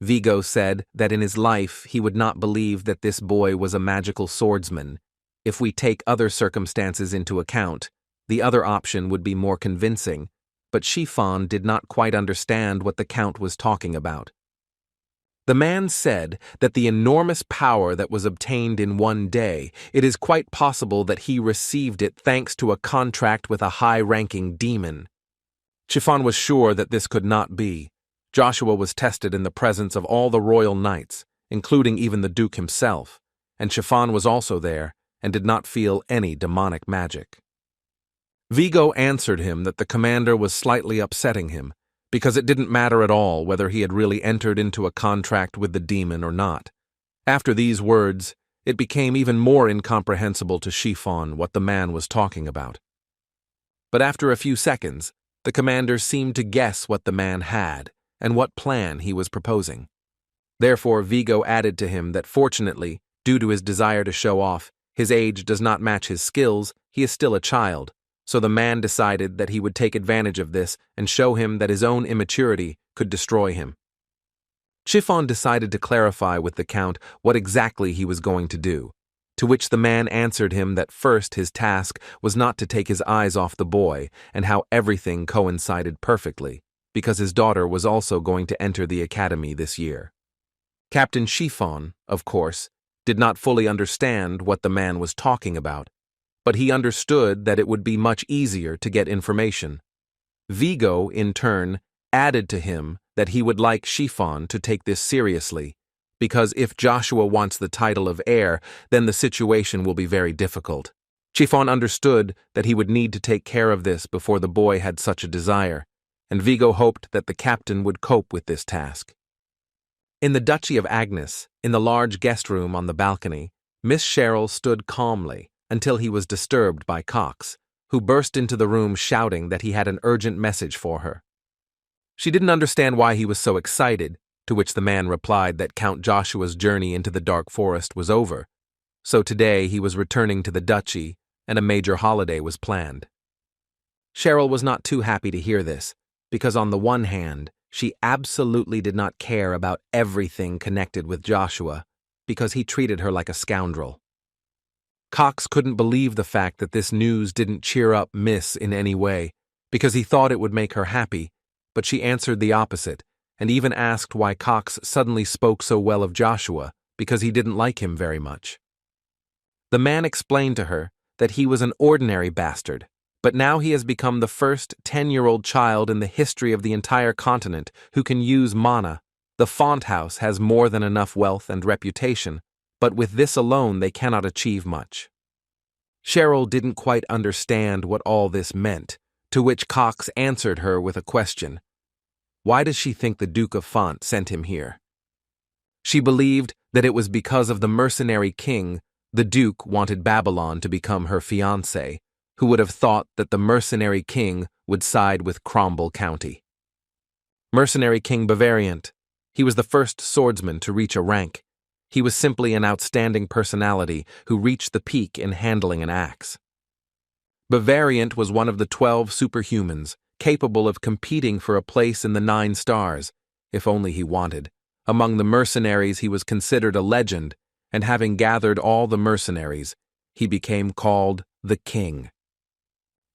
Vigo said that in his life he would not believe that this boy was a magical swordsman. If we take other circumstances into account, the other option would be more convincing, but Chiffon did not quite understand what the Count was talking about. The man said that the enormous power that was obtained in one day, it is quite possible that he received it thanks to a contract with a high-ranking demon. Chiffon was sure that this could not be. Joshua was tested in the presence of all the royal knights, including even the Duke himself, and Chiffon was also there and did not feel any demonic magic. Vigo answered him that the commander was slightly upsetting him, because it didn't matter at all whether he had really entered into a contract with the demon or not. After these words, it became even more incomprehensible to Chiffon what the man was talking about. But after a few seconds, the commander seemed to guess what the man had and what plan he was proposing. Therefore, Vigo added to him that fortunately, due to his desire to show off, his age does not match his skills, he is still a child. So the man decided that he would take advantage of this and show him that his own immaturity could destroy him. Chiffon decided to clarify with the Count what exactly he was going to do, to which the man answered him that first his task was not to take his eyes off the boy and how everything coincided perfectly, because his daughter was also going to enter the academy this year. Captain Chiffon, of course, did not fully understand what the man was talking about, but he understood that it would be much easier to get information. Vigo, in turn, added to him that he would like Chiffon to take this seriously, because if Joshua wants the title of heir, then the situation will be very difficult. Chiffon understood that he would need to take care of this before the boy had such a desire, and Vigo hoped that the captain would cope with this task. In the Duchy of Agnes, in the large guest room on the balcony, Miss Cheryl stood calmly until he was disturbed by Cox, who burst into the room shouting that he had an urgent message for her. She didn't understand why he was so excited, to which the man replied that Count Joshua's journey into the dark forest was over, so today he was returning to the duchy and a major holiday was planned. Cheryl was not too happy to hear this, because on the one hand, she absolutely did not care about everything connected with Joshua, because he treated her like a scoundrel. Cox couldn't believe the fact that this news didn't cheer up Miss in any way, because he thought it would make her happy, but she answered the opposite, and even asked why Cox suddenly spoke so well of Joshua, because he didn't like him very much. The man explained to her that he was an ordinary bastard, but now he has become the first 10-year-old child in the history of the entire continent who can use mana. The font house has more than enough wealth and reputation, but with this alone they cannot achieve much. Cheryl didn't quite understand what all this meant, to which Cox answered her with a question. Why does she think the Duke of Font sent him here? She believed that it was because of the mercenary king. The Duke wanted Babylon to become her fiancé. Who would have thought that the mercenary king would side with Cromwell County? Mercenary King Bavariant. He was the first swordsman to reach a rank. He was simply an outstanding personality who reached the peak in handling an axe. Bavariant was one of the 12 superhumans, capable of competing for a place in the 9 stars, if only he wanted. Among the mercenaries he was considered a legend, and having gathered all the mercenaries, he became called the King.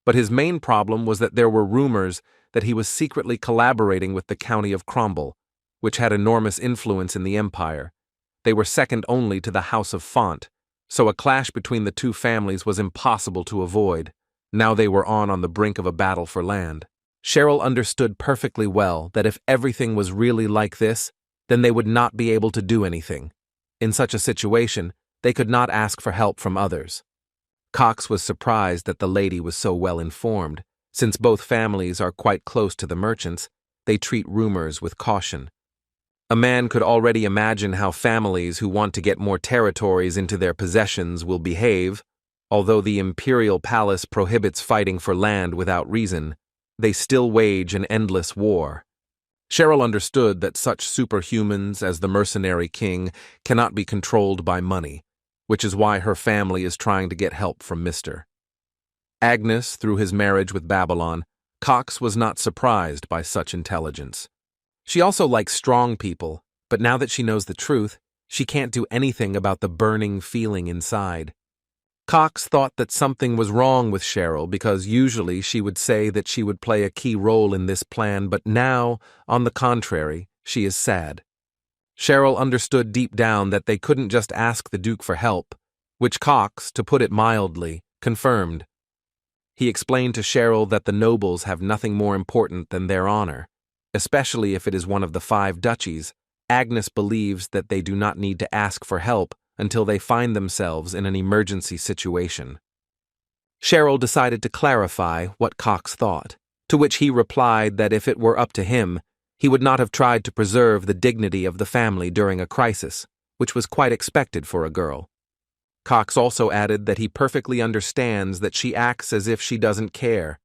But his main problem was that there were rumors that he was secretly collaborating with the county of Cromwell, which had enormous influence in the empire. They were second only to the House of Font, so a clash between the two families was impossible to avoid. Now they were on the brink of a battle for land. Cheryl understood perfectly well that if everything was really like this, then they would not be able to do anything. In such a situation, they could not ask for help from others. Cox was surprised that the lady was so well informed. Since both families are quite close to the merchants, they treat rumors with caution. A man could already imagine how families who want to get more territories into their possessions will behave. Although the Imperial palace prohibits fighting for land without reason, they still wage an endless war. Cheryl understood that such superhumans as the mercenary king cannot be controlled by money, which is why her family is trying to get help from Mr. Agnes, through his marriage with Babylon, Cox was not surprised by such intelligence. She also likes strong people, but now that she knows the truth, she can't do anything about the burning feeling inside. Cox thought that something was wrong with Cheryl because usually she would say that she would play a key role in this plan, but now, on the contrary, she is sad. Cheryl understood deep down that they couldn't just ask the Duke for help, which Cox, to put it mildly, confirmed. He explained to Cheryl that the nobles have nothing more important than their honor, especially if it is one of the 5 duchies. Agnes believes that they do not need to ask for help until they find themselves in an emergency situation. Cheryl decided to clarify what Cox thought, to which he replied that if it were up to him, he would not have tried to preserve the dignity of the family during a crisis, which was quite expected for a girl. Cox also added that he perfectly understands that she acts as if she doesn't care,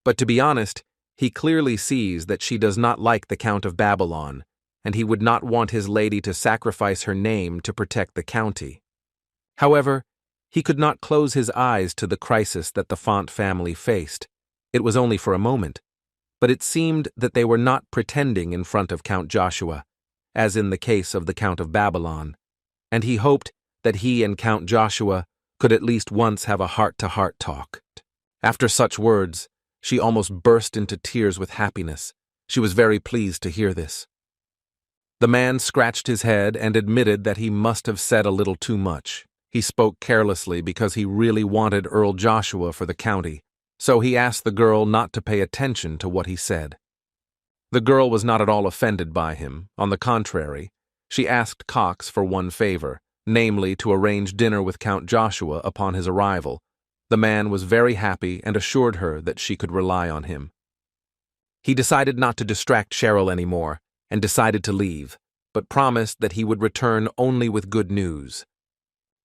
but to be honest, he clearly sees that she does not like the Count of Babylon, and he would not want his lady to sacrifice her name to protect the county. However, he could not close his eyes to the crisis that the Font family faced. It was only for a moment, but it seemed that they were not pretending in front of Count Joshua, as in the case of the Count of Babylon, and he hoped that he and Count Joshua could at least once have a heart-to-heart talk. After such words, she almost burst into tears with happiness. She was very pleased to hear this. The man scratched his head and admitted that he must have said a little too much. He spoke carelessly because he really wanted Earl Joshua for the county, so he asked the girl not to pay attention to what he said. The girl was not at all offended by him. On the contrary, she asked Cox for one favor, namely to arrange dinner with Count Joshua upon his arrival. The man was very happy and assured her that she could rely on him. He decided not to distract Cheryl anymore and decided to leave, but promised that he would return only with good news.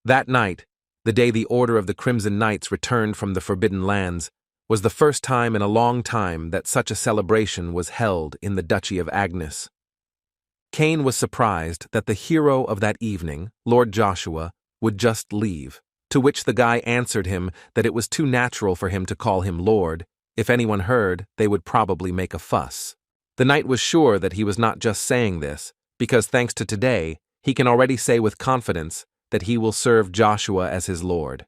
That night, the day the Order of the Crimson Knights returned from the Forbidden Lands, was the first time in a long time that such a celebration was held in the Duchy of Agnes. Cain was surprised that the hero of that evening, Lord Joshua, would just leave, to which the guy answered him that it was too natural for him to call him Lord. If anyone heard, they would probably make a fuss. The knight was sure that he was not just saying this, because thanks to today, he can already say with confidence that he will serve Joshua as his lord.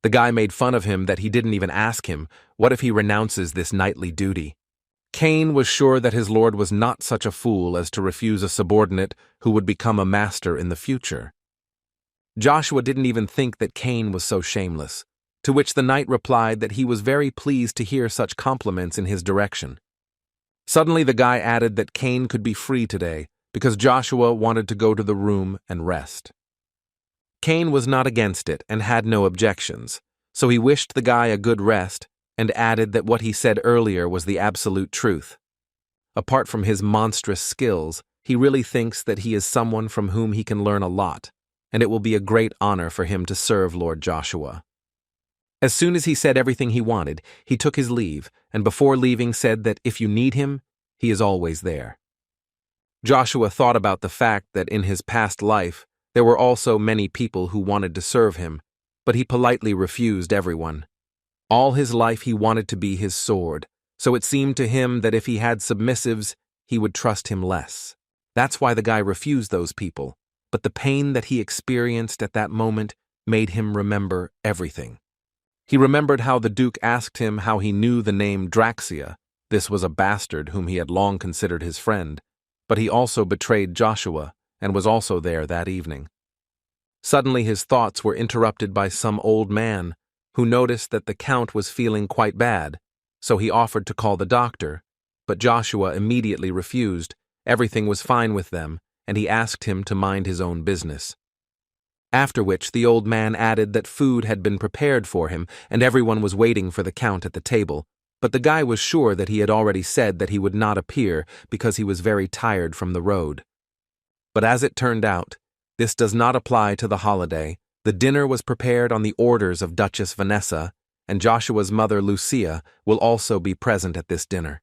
The guy made fun of him that he didn't even ask him, what if he renounces this knightly duty? Cain was sure that his lord was not such a fool as to refuse a subordinate who would become a master in the future. Joshua didn't even think that Cain was so shameless, to which the knight replied that he was very pleased to hear such compliments in his direction. Suddenly the guy added that Cain could be free today because Joshua wanted to go to the room and rest. Cain was not against it and had no objections, so he wished the guy a good rest and added that what he said earlier was the absolute truth. Apart from his monstrous skills, he really thinks that he is someone from whom he can learn a lot, and it will be a great honor for him to serve Lord Joshua. As soon as he said everything he wanted, he took his leave, and before leaving said that if you need him, he is always there. Joshua thought about the fact that in his past life, there were also many people who wanted to serve him, but he politely refused everyone. All his life he wanted to be his sword, so it seemed to him that if he had submissives, he would trust him less. That's why the guy refused those people, but the pain that he experienced at that moment made him remember everything. He remembered how the Duke asked him how he knew the name Draxia. This was a bastard whom he had long considered his friend, but he also betrayed Joshua and was also there that evening. Suddenly his thoughts were interrupted by some old man who noticed that the Count was feeling quite bad, so he offered to call the doctor, but Joshua immediately refused. Everything was fine with them, and he asked him to mind his own business. After which the old man added that food had been prepared for him and everyone was waiting for the Count at the table, but the guy was sure that he had already said that he would not appear because he was very tired from the road. But as it turned out, this does not apply to the holiday. The dinner was prepared on the orders of Duchess Vanessa, and Joshua's mother Lucia will also be present at this dinner.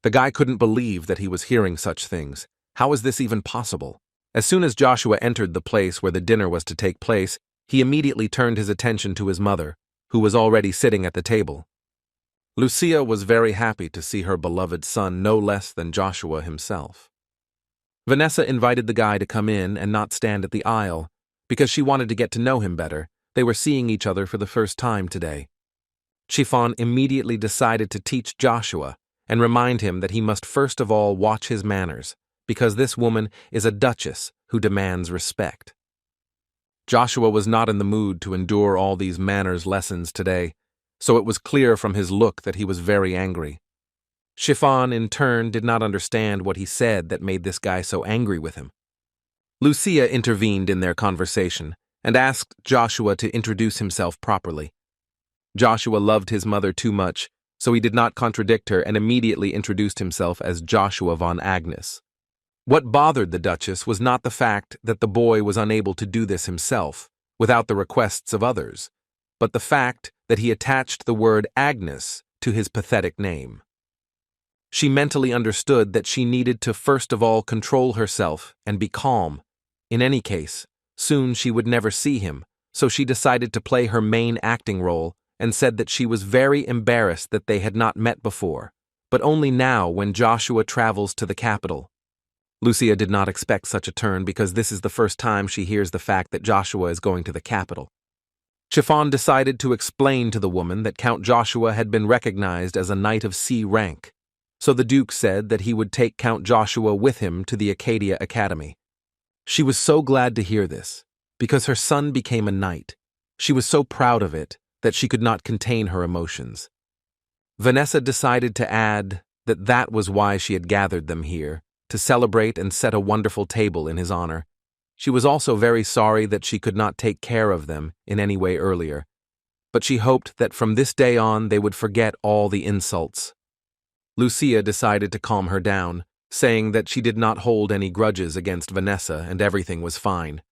The guy couldn't believe that he was hearing such things. How is this even possible? As soon as Joshua entered the place where the dinner was to take place, he immediately turned his attention to his mother, who was already sitting at the table. Lucia was very happy to see her beloved son no less than Joshua himself. Vanessa invited the guy to come in and not stand at the aisle, because she wanted to get to know him better. They were seeing each other for the first time today. Trifian immediately decided to teach Joshua and remind him that he must first of all watch his manners, because this woman is a duchess who demands respect. Joshua was not in the mood to endure all these manners lessons today, so it was clear from his look that he was very angry. Trifian, in turn, did not understand what he said that made this guy so angry with him. Lucia intervened in their conversation and asked Joshua to introduce himself properly. Joshua loved his mother too much, so he did not contradict her and immediately introduced himself as Joshua von Agnes. What bothered the Duchess was not the fact that the boy was unable to do this himself, without the requests of others, but the fact that he attached the word Agnes to his pathetic name. She mentally understood that she needed to first of all control herself and be calm. In any case, soon she would never see him, so she decided to play her main acting role and said that she was very embarrassed that they had not met before, but only now when Joshua travels to the capital. Lucia did not expect such a turn because this is the first time she hears the fact that Joshua is going to the capital. Trifian decided to explain to the woman that Count Joshua had been recognized as a knight of C rank, so the Duke said that he would take Count Joshua with him to the Acadia Academy. She was so glad to hear this, because her son became a knight. She was so proud of it that she could not contain her emotions. Vanessa decided to add that that was why she had gathered them here, to celebrate and set a wonderful table in his honor. She was also very sorry that she could not take care of them in any way earlier, but she hoped that from this day on they would forget all the insults. Lucia decided to calm her down, saying that she did not hold any grudges against Vanessa and everything was fine.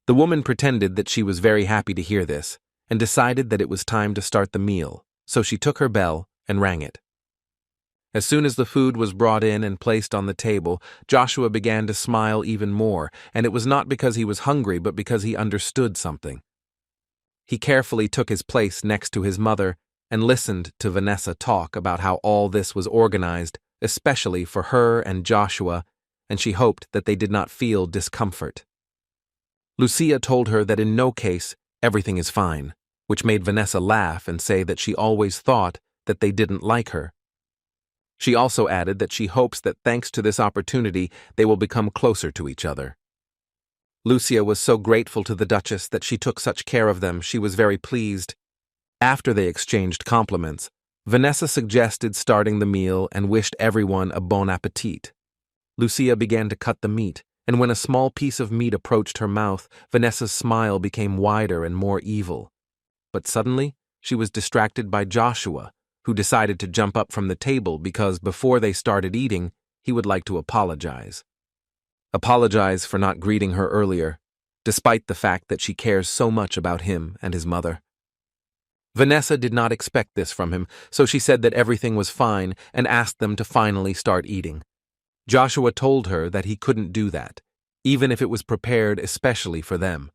The woman pretended that she was very happy to hear this, and decided that it was time to start the meal, so she took her bell and rang it. As soon as the food was brought in and placed on the table, Joshua began to smile even more, and it was not because he was hungry but because he understood something. He carefully took his place next to his mother and listened to Vanessa talk about how all this was organized, especially for her and Joshua, and she hoped that they did not feel discomfort. Lucia told her that in no case everything is fine, which made Vanessa laugh and say that she always thought that they didn't like her. She also added that she hopes that thanks to this opportunity they will become closer to each other. Lucia was so grateful to the Duchess that she took such care of them. She was very pleased. After they exchanged compliments, Vanessa suggested starting the meal and wished everyone a bon appetit. Lucia began to cut the meat, and when a small piece of meat approached her mouth, Vanessa's smile became wider and more evil. But suddenly, she was distracted by Joshua, who decided to jump up from the table because before they started eating, he would like to apologize. Apologize for not greeting her earlier, despite the fact that she cares so much about him and his mother. Vanessa did not expect this from him, so she said that everything was fine and asked them to finally start eating. Joshua told her that he couldn't do that, even if it was prepared especially for them.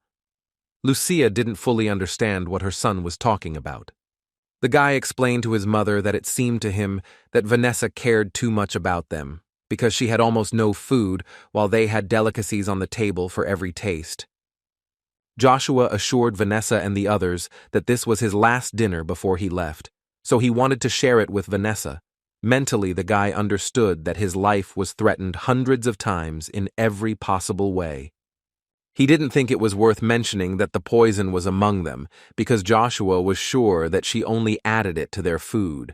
Lucia didn't fully understand what her son was talking about. The guy explained to his mother that it seemed to him that Vanessa cared too much about them, because she had almost no food while they had delicacies on the table for every taste. Joshua assured Vanessa and the others that this was his last dinner before he left, so he wanted to share it with Vanessa. Mentally, the guy understood that his life was threatened hundreds of times in every possible way. He didn't think it was worth mentioning that the poison was among them, because Joshua was sure that she only added it to their food.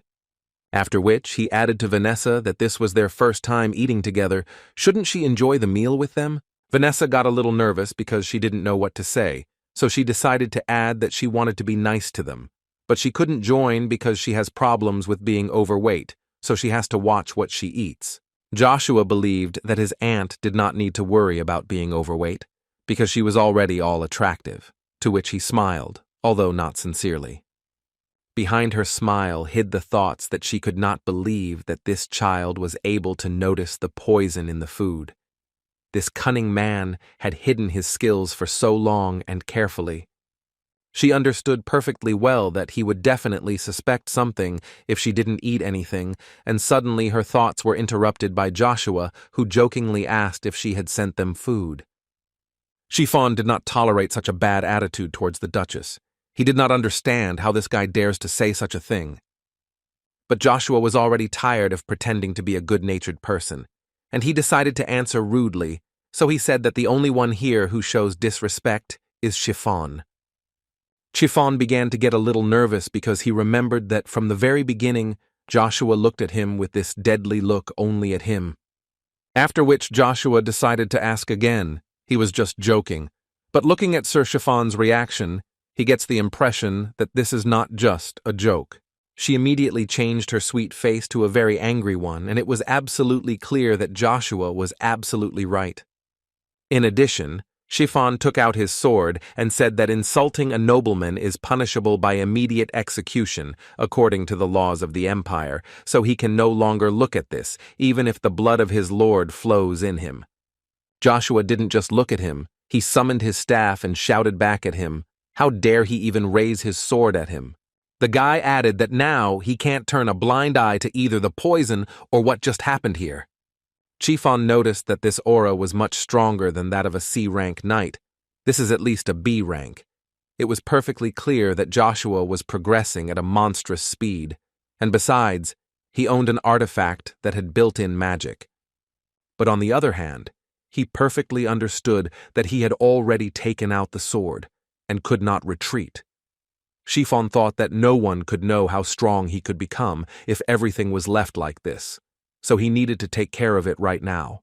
After which, he added to Vanessa that this was their first time eating together. Shouldn't she enjoy the meal with them? Vanessa got a little nervous because she didn't know what to say, so she decided to add that she wanted to be nice to them. But she couldn't join because she has problems with being overweight, so she has to watch what she eats. Joshua believed that his aunt did not need to worry about being overweight, because she was already all attractive, to which he smiled, although not sincerely. Behind her smile hid the thoughts that she could not believe that this child was able to notice the poison in the food. This cunning man had hidden his skills for so long and carefully. She understood perfectly well that he would definitely suspect something if she didn't eat anything, and suddenly her thoughts were interrupted by Joshua, who jokingly asked if she had sent them food. Chiffon did not tolerate such a bad attitude towards the Duchess. He did not understand how this guy dares to say such a thing. But Joshua was already tired of pretending to be a good-natured person, and he decided to answer rudely, so he said that the only one here who shows disrespect is Chiffon. Chiffon began to get a little nervous because he remembered that from the very beginning, Joshua looked at him with this deadly look only at him. After which Joshua decided to ask again. He was just joking, but looking at Sir Chiffon's reaction, he gets the impression that this is not just a joke. She immediately changed her sweet face to a very angry one, and it was absolutely clear that Joshua was absolutely right. In addition, Chiffon took out his sword and said that insulting a nobleman is punishable by immediate execution, according to the laws of the empire, so he can no longer look at this, even if the blood of his lord flows in him. Joshua didn't just look at him, he summoned his staff and shouted back at him. How dare he even raise his sword at him? The guy added that now he can't turn a blind eye to either the poison or what just happened here. Chiffon noticed that this aura was much stronger than that of a C-rank knight. This is at least a B rank. It was perfectly clear that Joshua was progressing at a monstrous speed, and besides, he owned an artifact that had built-in magic. But on the other hand, he perfectly understood that he had already taken out the sword and could not retreat. Chiffon thought that no one could know how strong he could become if everything was left like this, so he needed to take care of it right now.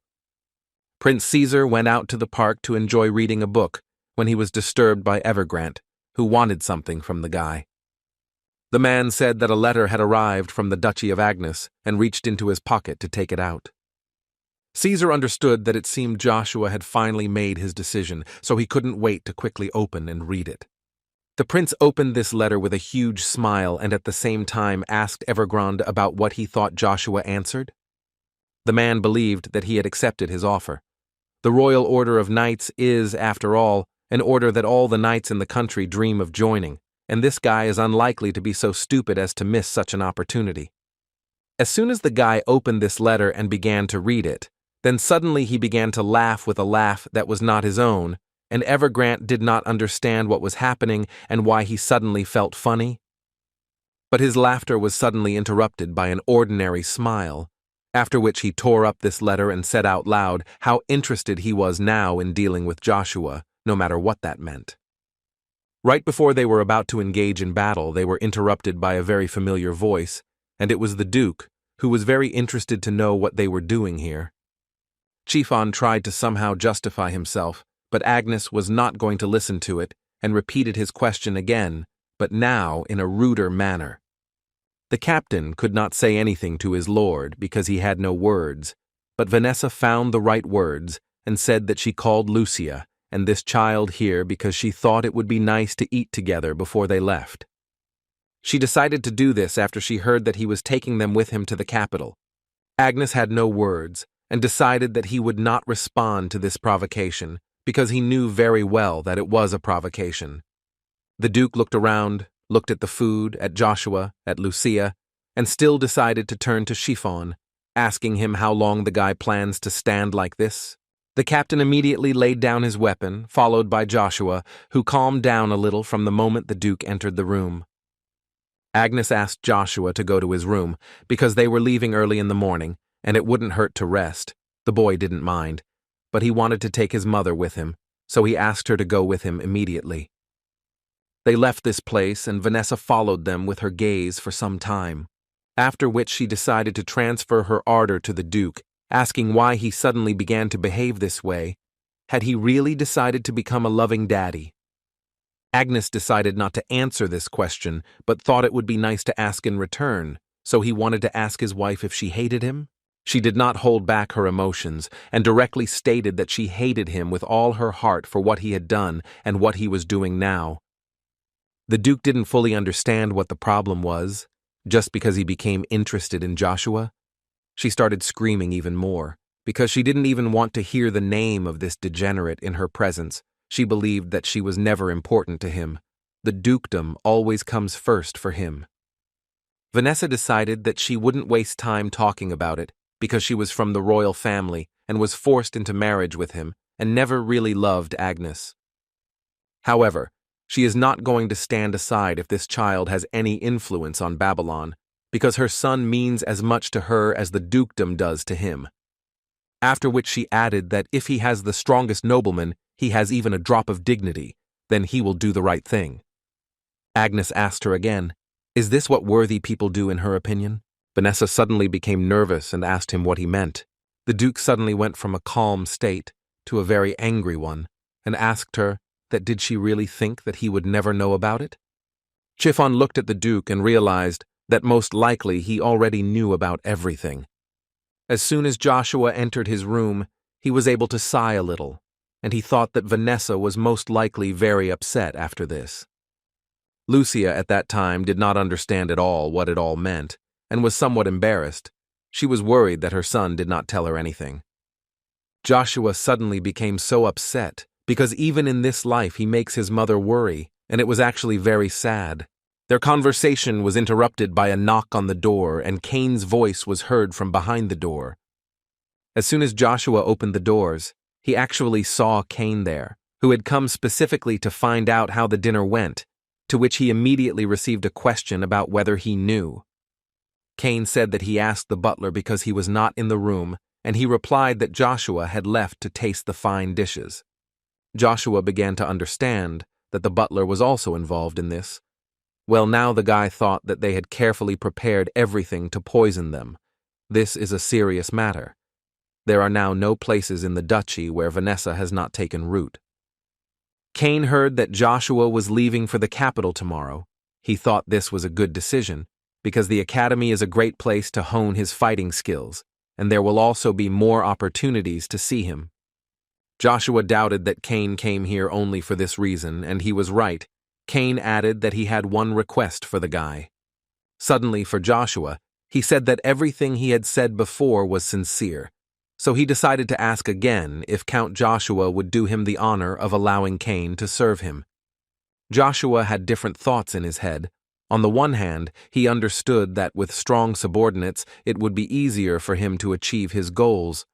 Prince Caesar went out to the park to enjoy reading a book when he was disturbed by Evergrant, who wanted something from the guy. The man said that a letter had arrived from the Duchy of Agnes and reached into his pocket to take it out. Caesar understood that it seemed Joshua had finally made his decision, so he couldn't wait to quickly open and read it. The prince opened this letter with a huge smile and at the same time asked Evergrande about what he thought Joshua answered. The man believed that he had accepted his offer. The Royal Order of Knights is, after all, an order that all the knights in the country dream of joining, and this guy is unlikely to be so stupid as to miss such an opportunity. As soon as the guy opened this letter and began to read it, then suddenly he began to laugh with a laugh that was not his own, and Evergrande did not understand what was happening and why he suddenly felt funny. But his laughter was suddenly interrupted by an ordinary smile, after which he tore up this letter and said out loud how interested he was now in dealing with Joshua, no matter what that meant. Right before they were about to engage in battle, they were interrupted by a very familiar voice, and it was the Duke, who was very interested to know what they were doing here. Trifian tried to somehow justify himself, but Agnes was not going to listen to it and repeated his question again, but now in a ruder manner. The captain could not say anything to his lord because he had no words, but Vanessa found the right words and said that she called Lucia and this child here because she thought it would be nice to eat together before they left. She decided to do this after she heard that he was taking them with him to the capital. Agnes had no words and decided that he would not respond to this provocation because he knew very well that it was a provocation. The Duke looked around, looked at the food, at Joshua, at Lucia, and still decided to turn to Trifian, asking him how long the guy plans to stand like this. The captain immediately laid down his weapon, followed by Joshua, who calmed down a little from the moment the Duke entered the room. Agnes asked Joshua to go to his room because they were leaving early in the morning, and it wouldn't hurt to rest. The boy didn't mind, but he wanted to take his mother with him, so he asked her to go with him immediately. They left this place, and Vanessa followed them with her gaze for some time, after which she decided to transfer her ardor to the Duke, asking why he suddenly began to behave this way. Had he really decided to become a loving daddy? Agnes decided not to answer this question, but thought it would be nice to ask in return, so he wanted to ask his wife if she hated him. She did not hold back her emotions, and directly stated that she hated him with all her heart for what he had done and what he was doing now. The Duke didn't fully understand what the problem was, just because he became interested in Joshua. She started screaming even more, because she didn't even want to hear the name of this degenerate in her presence. She believed that she was never important to him. The dukedom always comes first for him. Vanessa decided that she wouldn't waste time talking about it, because she was from the royal family and was forced into marriage with him and never really loved Agnes. However, she is not going to stand aside if this child has any influence on Babylon, because her son means as much to her as the dukedom does to him. After which she added that if he has the strongest nobleman, he has even a drop of dignity, then he will do the right thing. Agnes asked her again, "Is this what worthy people do in her opinion?" Vanessa suddenly became nervous and asked him what he meant. The Duke suddenly went from a calm state to a very angry one, and asked her that did she really think that he would never know about it? Trifian looked at the Duke and realized that most likely he already knew about everything. As soon as Joshua entered his room, he was able to sigh a little, and he thought that Vanessa was most likely very upset after this. Lucia at that time did not understand at all what it all meant, and was somewhat embarrassed. She was worried that her son did not tell her anything. Joshua suddenly became so upset, because even in this life he makes his mother worry, and it was actually very sad. Their conversation was interrupted by a knock on the door, and Cain's voice was heard from behind the door. As soon as Joshua opened the doors, he actually saw Cain there, who had come specifically to find out how the dinner went, to which he immediately received a question about whether he knew. Cain said that he asked the butler because he was not in the room, and he replied that Joshua had left to taste the fine dishes. Joshua began to understand that the butler was also involved in this. Well, now the guy thought that they had carefully prepared everything to poison them. This is a serious matter. There are now no places in the duchy where Vanessa has not taken root. Cain heard that Joshua was leaving for the capital tomorrow. He thought this was a good decision, because the academy is a great place to hone his fighting skills, and there will also be more opportunities to see him. Joshua doubted that Cain came here only for this reason, and he was right. Cain added that he had one request for the guy. Suddenly, for Joshua, he said that everything he had said before was sincere, so he decided to ask again if Count Joshua would do him the honor of allowing Cain to serve him. Joshua had different thoughts in his head. On the one hand, he understood that with strong subordinates, it would be easier for him to achieve his goals.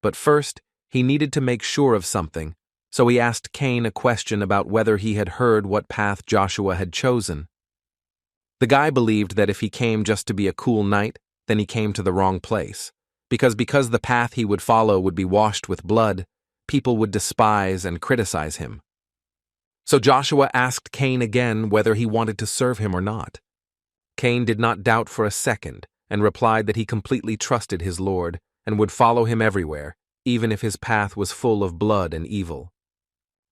But first, he needed to make sure of something, so he asked Cain a question about whether he had heard what path Joshua had chosen. The guy believed that if he came just to be a cool knight, then he came to the wrong place, because the path he would follow would be washed with blood, people would despise and criticize him. So Joshua asked Cain again whether he wanted to serve him or not. Cain did not doubt for a second and replied that he completely trusted his Lord and would follow him everywhere, even if his path was full of blood and evil.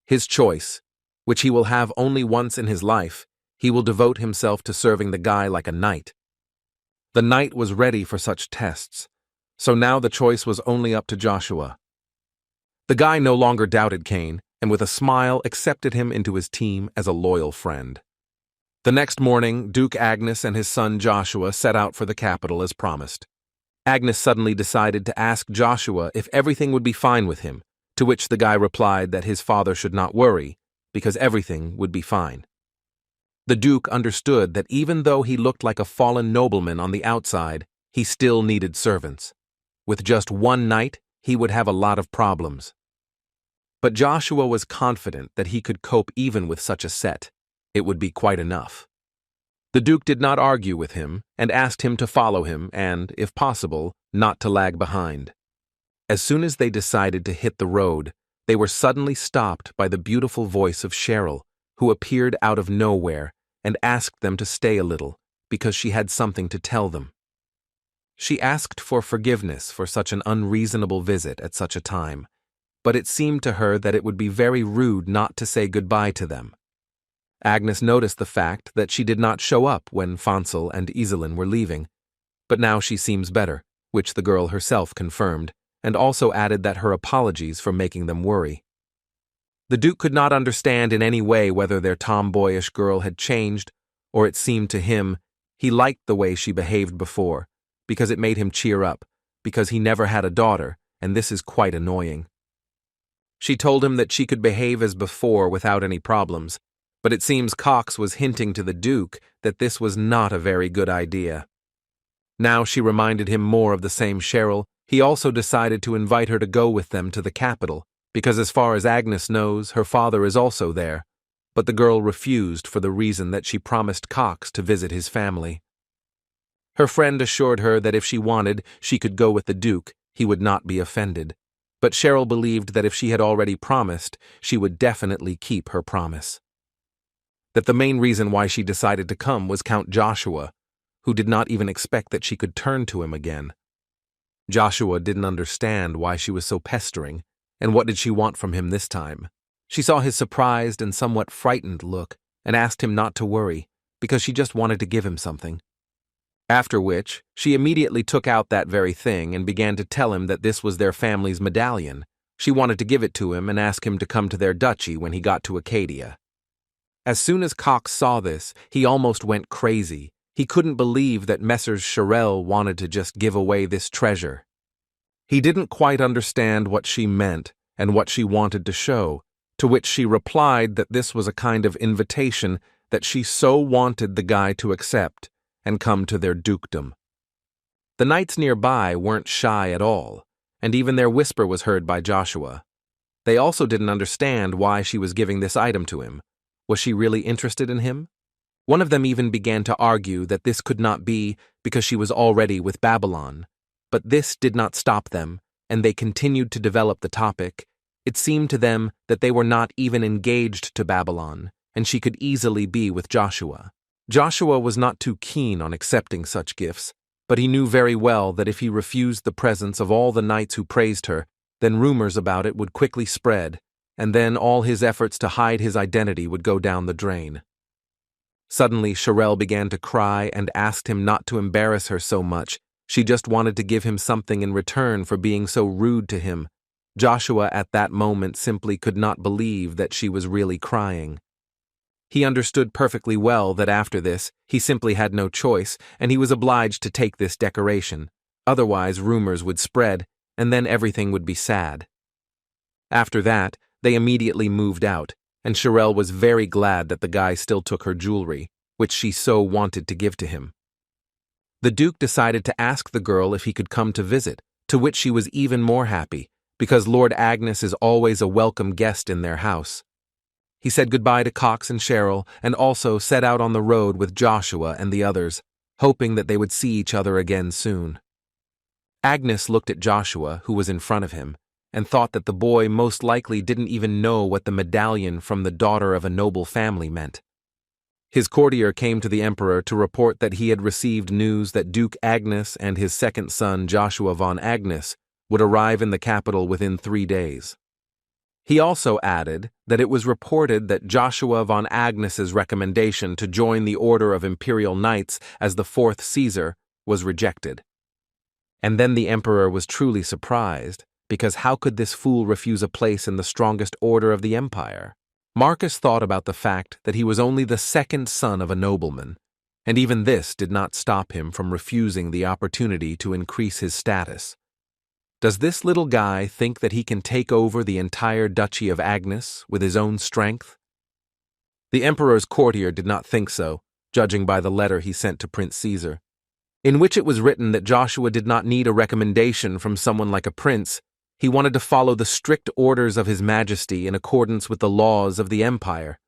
His choice, which he will have only once in his life, he will devote himself to serving the guy like a knight. The knight was ready for such tests, so now the choice was only up to Joshua. The guy no longer doubted Cain, and with a smile accepted him into his team as a loyal friend. The next morning, Duke Agnes and his son Joshua set out for the capital as promised. Agnes suddenly decided to ask Joshua if everything would be fine with him, to which the guy replied that his father should not worry, because everything would be fine. The Duke understood that even though he looked like a fallen nobleman on the outside, he still needed servants. With just one knight, he would have a lot of problems. But Joshua was confident that he could cope even with such a set. It would be quite enough. The Duke did not argue with him and asked him to follow him and, if possible, not to lag behind. As soon as they decided to hit the road, they were suddenly stopped by the beautiful voice of Cheryl, who appeared out of nowhere and asked them to stay a little because she had something to tell them. She asked for forgiveness for such an unreasonable visit at such a time, but it seemed to her that it would be very rude not to say goodbye to them. Agnes noticed the fact that she did not show up when Fonsel and Iselin were leaving, but now she seems better, which the girl herself confirmed, and also added that her apologies for making them worry. The Duke could not understand in any way whether their tomboyish girl had changed, or it seemed to him he liked the way she behaved before, because it made him cheer up, because he never had a daughter, and this is quite annoying. She told him that she could behave as before without any problems, but it seems Cox was hinting to the Duke that this was not a very good idea. Now she reminded him more of the same Cheryl. He also decided to invite her to go with them to the capital, because as far as Agnes knows, her father is also there, but the girl refused for the reason that she promised Cox to visit his family. Her friend assured her that if she wanted, she could go with the Duke, he would not be offended, but Cheryl believed that if she had already promised, she would definitely keep her promise. That the main reason why she decided to come was Count Joshua, who did not even expect that she could turn to him again. Joshua didn't understand why she was so pestering, and what did she want from him this time. She saw his surprised and somewhat frightened look, and asked him not to worry, because she just wanted to give him something. After which, she immediately took out that very thing and began to tell him that this was their family's medallion. She wanted to give it to him and ask him to come to their duchy when he got to Acadia. As soon as Cox saw this, he almost went crazy. He couldn't believe that Messrs. Cheryl wanted to just give away this treasure. He didn't quite understand what she meant and what she wanted to show, to which she replied that this was a kind of invitation that she so wanted the guy to accept and come to their dukedom. The knights nearby weren't shy at all, and even their whisper was heard by Joshua. They also didn't understand why she was giving this item to him. Was she really interested in him? One of them even began to argue that this could not be because she was already with Babylon. But this did not stop them, and they continued to develop the topic. It seemed to them that they were not even engaged to Babylon, and she could easily be with Joshua. Joshua was not too keen on accepting such gifts, but he knew very well that if he refused the presence of all the knights who praised her, then rumors about it would quickly spread, and then all his efforts to hide his identity would go down the drain. Suddenly, Cheryl began to cry and asked him not to embarrass her so much. She just wanted to give him something in return for being so rude to him. Joshua at that moment simply could not believe that she was really crying. He understood perfectly well that after this, he simply had no choice, and he was obliged to take this decoration. Otherwise, rumors would spread, and then everything would be sad. After that, they immediately moved out, and Cheryl was very glad that the guy still took her jewelry, which she so wanted to give to him. The Duke decided to ask the girl if he could come to visit, to which she was even more happy, because Lord Agnes is always a welcome guest in their house. He said goodbye to Cox and Cheryl, and also set out on the road with Joshua and the others, hoping that they would see each other again soon. Agnes looked at Joshua, who was in front of him, and thought that the boy most likely didn't even know what the medallion from the daughter of a noble family meant. His courtier came to the emperor to report that he had received news that Duke Agnes and his second son Joshua von Agnes would arrive in the capital within 3 days. He also added that it was reported that Joshua von Agnes's recommendation to join the Order of Imperial Knights as the fourth Caesar was rejected. And then the emperor was truly surprised, because how could this fool refuse a place in the strongest order of the empire? Marcus thought about the fact that he was only the second son of a nobleman, and even this did not stop him from refusing the opportunity to increase his status. Does this little guy think that he can take over the entire Duchy of Agnes with his own strength? The emperor's courtier did not think so, judging by the letter he sent to Prince Caesar, in which it was written that Joshua did not need a recommendation from someone like a prince. He wanted to follow the strict orders of His Majesty in accordance with the laws of the empire.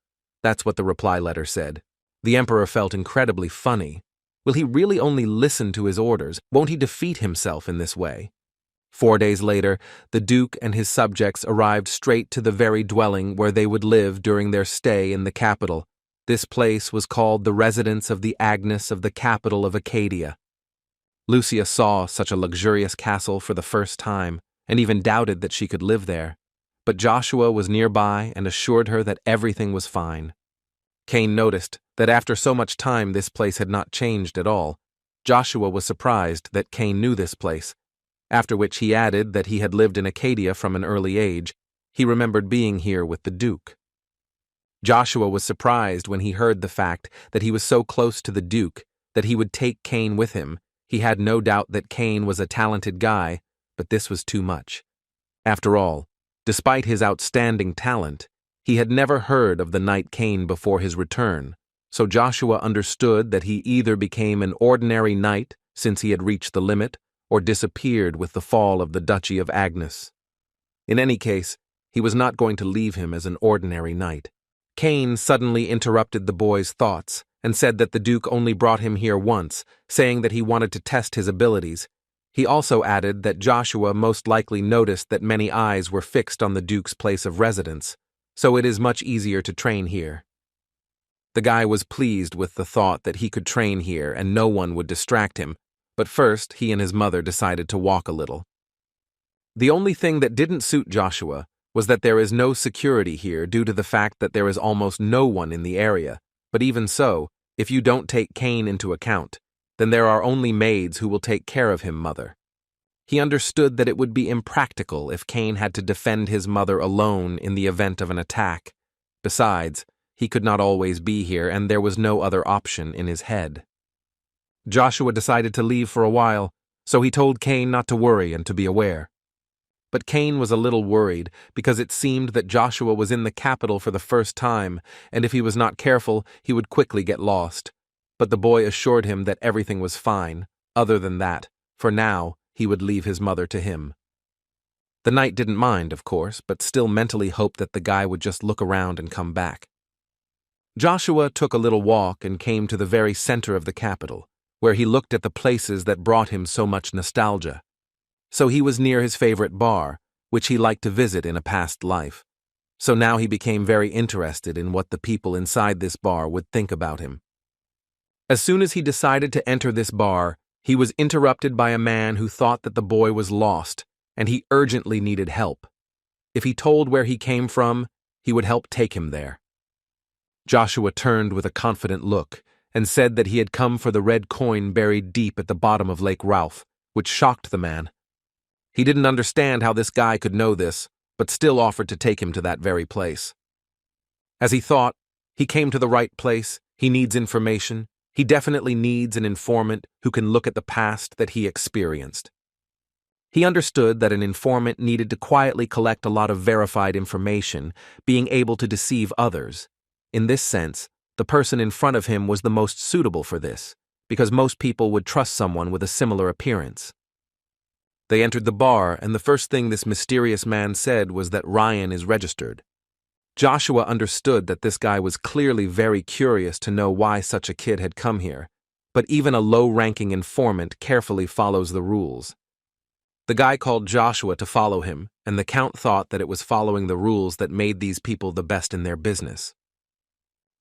That's what the reply letter said. The emperor felt incredibly funny. Will he really only listen to his orders? Won't he defeat himself in this way? 4 days later, the Duke and his subjects arrived straight to the very dwelling where they would live during their stay in the capital. This place was called the residence of the Agnes of the capital of Acadia. Lucia saw such a luxurious castle for the first time, and even doubted that she could live there. But Joshua was nearby and assured her that everything was fine. Cain noticed that after so much time this place had not changed at all. Joshua was surprised that Cain knew this place, after which he added that he had lived in Acadia from an early age. He remembered being here with the Duke. Joshua was surprised when he heard the fact that he was so close to the Duke that he would take Cain with him. He had no doubt that Cain was a talented guy, but this was too much. After all, despite his outstanding talent, he had never heard of the knight Cain before his return, so Joshua understood that he either became an ordinary knight since he had reached the limit, or disappeared with the fall of the Duchy of Agnes. In any case, he was not going to leave him as an ordinary knight. Cain suddenly interrupted the boy's thoughts and said that the Duke only brought him here once, saying that he wanted to test his abilities. He also added that Joshua most likely noticed that many eyes were fixed on the Duke's place of residence, so it is much easier to train here. The guy was pleased with the thought that he could train here and no one would distract him, but first he and his mother decided to walk a little. The only thing that didn't suit Joshua was that there is no security here due to the fact that there is almost no one in the area, but even so, if you don't take Cain into account, then there are only maids who will take care of him, mother. He understood that it would be impractical if Cain had to defend his mother alone in the event of an attack. Besides, he could not always be here and there was no other option in his head. Joshua decided to leave for a while, so he told Cain not to worry and to be aware. But Cain was a little worried because it seemed that Joshua was in the capital for the first time, and if he was not careful, he would quickly get lost. But the boy assured him that everything was fine. Other than that, for now, he would leave his mother to him. The knight didn't mind, of course, but still mentally hoped that the guy would just look around and come back. Joshua took a little walk and came to the very center of the capital, where he looked at the places that brought him so much nostalgia. So he was near his favorite bar, which he liked to visit in a past life. So now he became very interested in what the people inside this bar would think about him. As soon as he decided to enter this bar, he was interrupted by a man who thought that the boy was lost, and he urgently needed help. If he told where he came from, he would help take him there. Joshua turned with a confident look and said that he had come for the red coin buried deep at the bottom of Lake Ralph, which shocked the man. He didn't understand how this guy could know this, but still offered to take him to that very place. As he thought, he came to the right place, he needs information, he definitely needs an informant who can look at the past that he experienced. He understood that an informant needed to quietly collect a lot of verified information, being able to deceive others. In this sense, the person in front of him was the most suitable for this, because most people would trust someone with a similar appearance. They entered the bar, and the first thing this mysterious man said was that Ryan is registered. Joshua understood that this guy was clearly very curious to know why such a kid had come here, but even a low-ranking informant carefully follows the rules. The guy called Joshua to follow him, and the Count thought that it was following the rules that made these people the best in their business.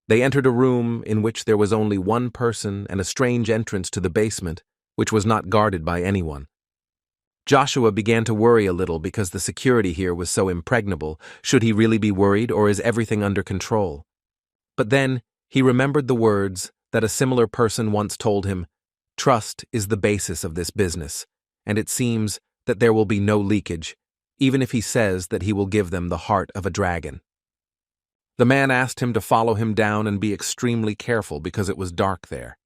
They entered a room in which there was only one person and a strange entrance to the basement, which was not guarded by anyone. Joshua began to worry a little because the security here was so impregnable. Should he really be worried, or is everything under control? But then he remembered the words that a similar person once told him, "Trust is the basis of this business, and it seems that there will be no leakage, even if he says that he will give them the heart of a dragon." The man asked him to follow him down and be extremely careful because it was dark there.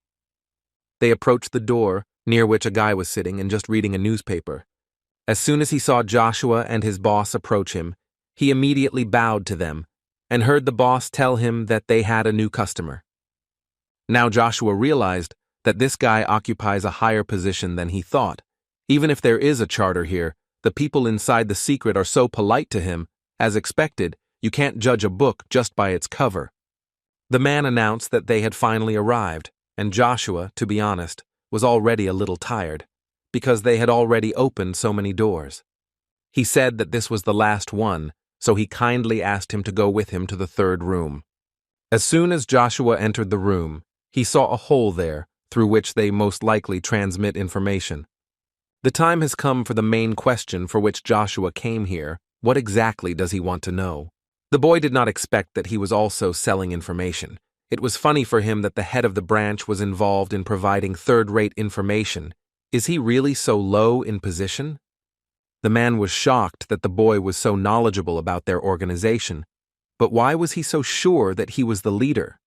They approached the door, near which a guy was sitting and just reading a newspaper. As soon as he saw Joshua and his boss approach him, he immediately bowed to them and heard the boss tell him that they had a new customer. Now Joshua realized that this guy occupies a higher position than he thought. Even if there is a charter here, the people inside the secret are so polite to him, as expected. You can't judge a book just by its cover. The man announced that they had finally arrived, and Joshua, to be honest, was already a little tired, because they had already opened so many doors. He said that this was the last one, so he kindly asked him to go with him to the third room. As soon as Joshua entered the room, he saw a hole there, through which they most likely transmit information. The time has come for the main question for which Joshua came here. What exactly does he want to know? The boy did not expect that he was also selling information. It was funny for him that the head of the branch was involved in providing third-rate information. Is he really so low in position? The man was shocked that the boy was so knowledgeable about their organization, but why was he so sure that he was the leader?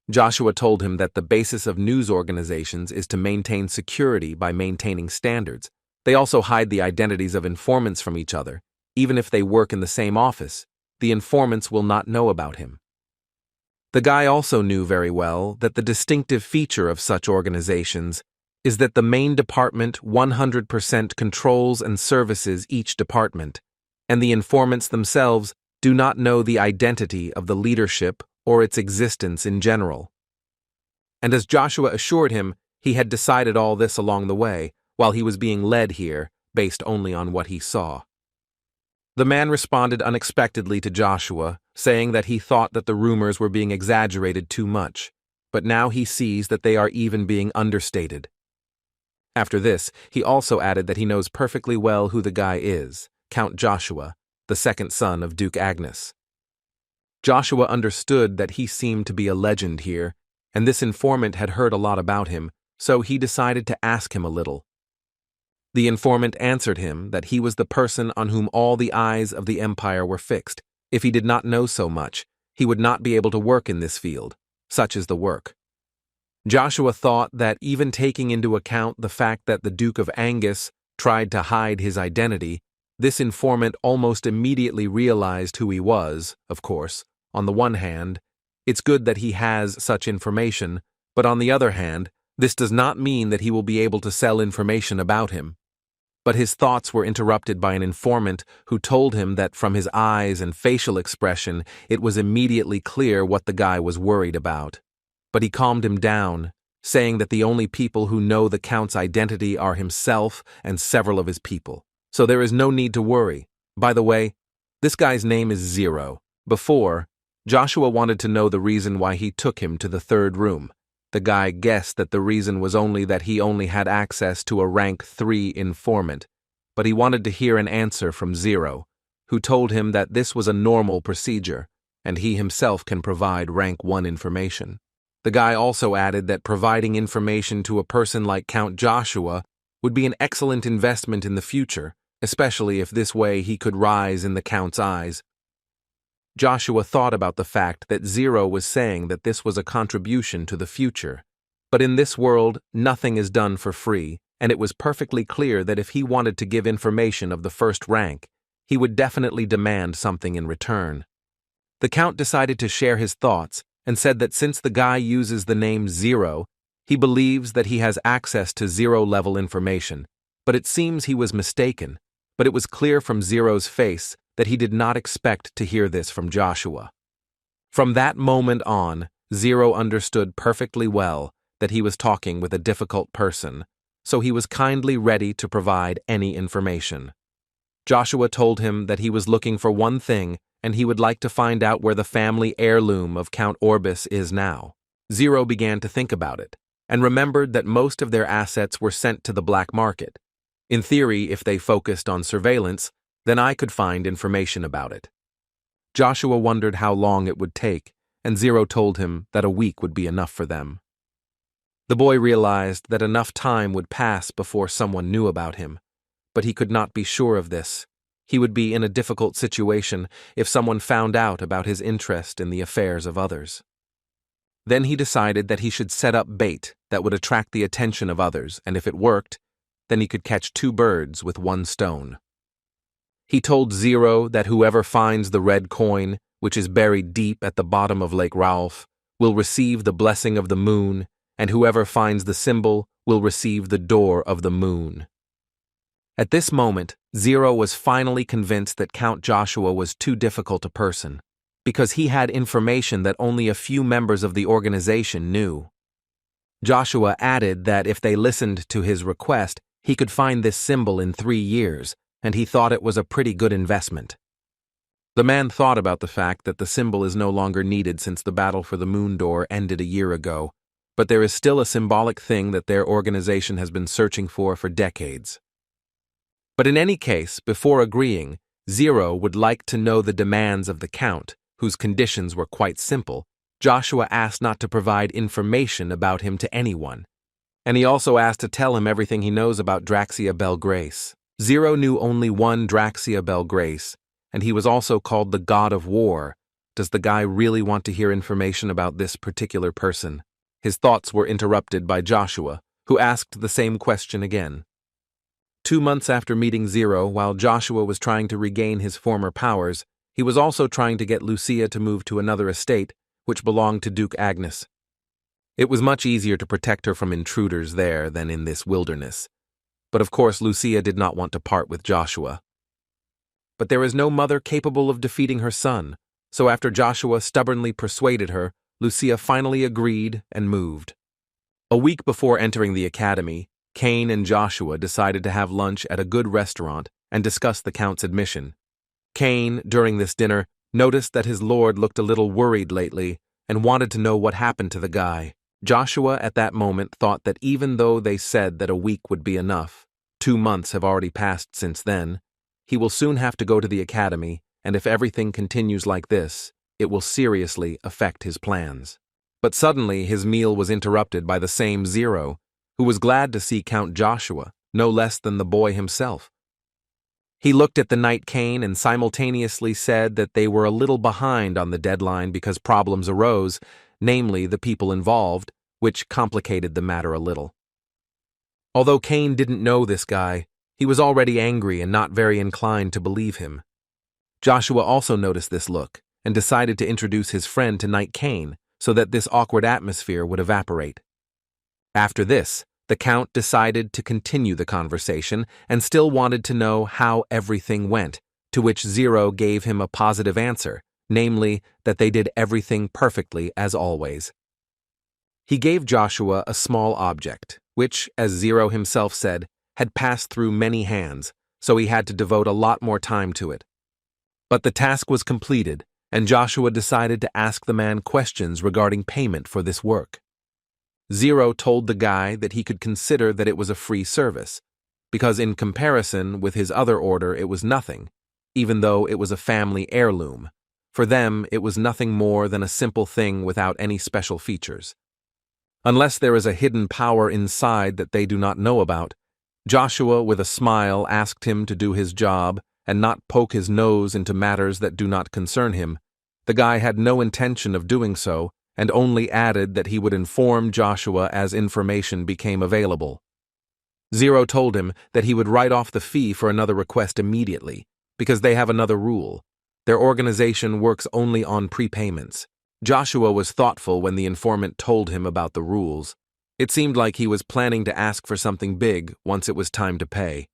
Joshua told him that the basis of news organizations is to maintain security by maintaining standards. They also hide the identities of informants from each other. Even if they work in the same office, the informants will not know about him. The guy also knew very well that the distinctive feature of such organizations is that the main department 100% controls and services each department, and the informants themselves do not know the identity of the leadership or its existence in general. And as Joshua assured him, he had decided all this along the way, while he was being led here, based only on what he saw. The man responded unexpectedly to Joshua, saying that he thought that the rumors were being exaggerated too much, but now he sees that they are even being understated. After this, he also added that he knows perfectly well who the guy is, Count Joshua, the second son of Duke Agnes. Joshua understood that he seemed to be a legend here, and this informant had heard a lot about him, so he decided to ask him a little. The informant answered him that he was the person on whom all the eyes of the empire were fixed. If he did not know so much, he would not be able to work in this field. Such is the work. Joshua thought that even taking into account the fact that the Duke of Angus tried to hide his identity, this informant almost immediately realized who he was. Of course, on the one hand, it's good that he has such information, but on the other hand, this does not mean that he will be able to sell information about him. But his thoughts were interrupted by an informant who told him that from his eyes and facial expression, it was immediately clear what the guy was worried about. But he calmed him down, saying that the only people who know the Count's identity are himself and several of his people. So there is no need to worry. By the way, this guy's name is Zero. Before, Joshua wanted to know the reason why he took him to the third room. The guy guessed that the reason was only that he only had access to a rank 3 informant, but he wanted to hear an answer from Zero, who told him that this was a normal procedure, and he himself can provide rank 1 information. The guy also added that providing information to a person like Count Joshua would be an excellent investment in the future, especially if this way he could rise in the Count's eyes. Joshua thought about the fact that Zero was saying that this was a contribution to the future. But in this world, nothing is done for free, and it was perfectly clear that if he wanted to give information of the first rank, he would definitely demand something in return. The Count decided to share his thoughts and said that since the guy uses the name Zero, he believes that he has access to Zero-level information, but it seems he was mistaken. But it was clear from Zero's face that he did not expect to hear this from Joshua. From that moment on, Zero understood perfectly well that he was talking with a difficult person, so he was kindly ready to provide any information. Joshua told him that he was looking for one thing, and he would like to find out where the family heirloom of Count Orbis is now. Zero began to think about it, and remembered that most of their assets were sent to the black market. In theory, if they focused on surveillance, then I could find information about it. Joshua wondered how long it would take, and Zero told him that a week would be enough for them. The boy realized that enough time would pass before someone knew about him, but he could not be sure of this. He would be in a difficult situation if someone found out about his interest in the affairs of others. Then he decided that he should set up bait that would attract the attention of others, and if it worked, then he could catch two birds with one stone. He told Zero that whoever finds the red coin, which is buried deep at the bottom of Lake Ralph, will receive the blessing of the moon, and whoever finds the symbol will receive the door of the moon. At this moment, Zero was finally convinced that Count Joshua was too difficult a person, because he had information that only a few members of the organization knew. Joshua added that if they listened to his request, he could find this symbol in 3 years, and he thought it was a pretty good investment. The man thought about the fact that the symbol is no longer needed since the battle for the moon door ended a year ago, but there is still a symbolic thing that their organization has been searching for decades. But in any case, before agreeing, Zero would like to know the demands of the Count, whose conditions were quite simple. Joshua asked not to provide information about him to anyone, and he also asked to tell him everything he knows about Draxia Bel Grace. Zero knew only one Draxia Bel Grace, and he was also called the God of War. Does the guy really want to hear information about this particular person? His thoughts were interrupted by Joshua, who asked the same question again. 2 months after meeting Zero, while Joshua was trying to regain his former powers, he was also trying to get Lucia to move to another estate, which belonged to Duke Agnes. It was much easier to protect her from intruders there than in this wilderness. But of course Lucia did not want to part with Joshua. But there is no mother capable of defeating her son, so after Joshua stubbornly persuaded her, Lucia finally agreed and moved. A week before entering the academy, Cain and Joshua decided to have lunch at a good restaurant and discuss the Count's admission. Cain, during this dinner, noticed that his lord looked a little worried lately and wanted to know what happened to the guy. Joshua at that moment thought that even though they said that a week would be enough, 2 months have already passed since then, he will soon have to go to the academy, and if everything continues like this, it will seriously affect his plans. But suddenly his meal was interrupted by the same Zero, who was glad to see Count Joshua, no less than the boy himself. He looked at the Knight Cain and simultaneously said that they were a little behind on the deadline because problems arose, namely the people involved, which complicated the matter a little. Although Cain didn't know this guy, he was already angry and not very inclined to believe him. Joshua also noticed this look and decided to introduce his friend to Knight Cain so that this awkward atmosphere would evaporate. After this, the Count decided to continue the conversation and still wanted to know how everything went, to which Zero gave him a positive answer, namely that they did everything perfectly as always. He gave Joshua a small object, which, as Zero himself said, had passed through many hands, so he had to devote a lot more time to it. But the task was completed, and Joshua decided to ask the man questions regarding payment for this work. Zero told the guy that he could consider that it was a free service, because in comparison with his other order it was nothing, even though it was a family heirloom. For them, it was nothing more than a simple thing without any special features. Unless there is a hidden power inside that they do not know about, Joshua with a smile asked him to do his job and not poke his nose into matters that do not concern him. The guy had no intention of doing so, and only added that he would inform Joshua as information became available. Zero told him that he would write off the fee for another request immediately, because they have another rule. Their organization works only on prepayments. Joshua was thoughtful when the informant told him about the rules. It seemed like he was planning to ask for something big once it was time to pay.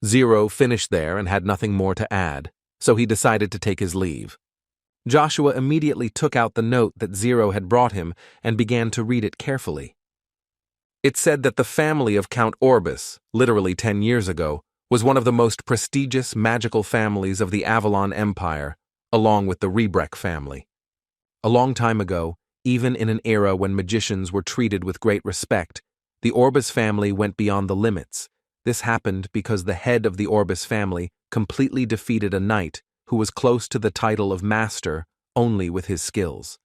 Zero finished there and had nothing more to add, so he decided to take his leave. Joshua immediately took out the note that Zero had brought him and began to read it carefully. It said that the family of Count Orbis, literally 10 years ago, was one of the most prestigious magical families of the Avalon Empire, along with the Rebrek family. A long time ago, even in an era when magicians were treated with great respect, the Orbis family went beyond the limits. This happened because the head of the Orbis family completely defeated a knight who was close to the title of master only with his skills.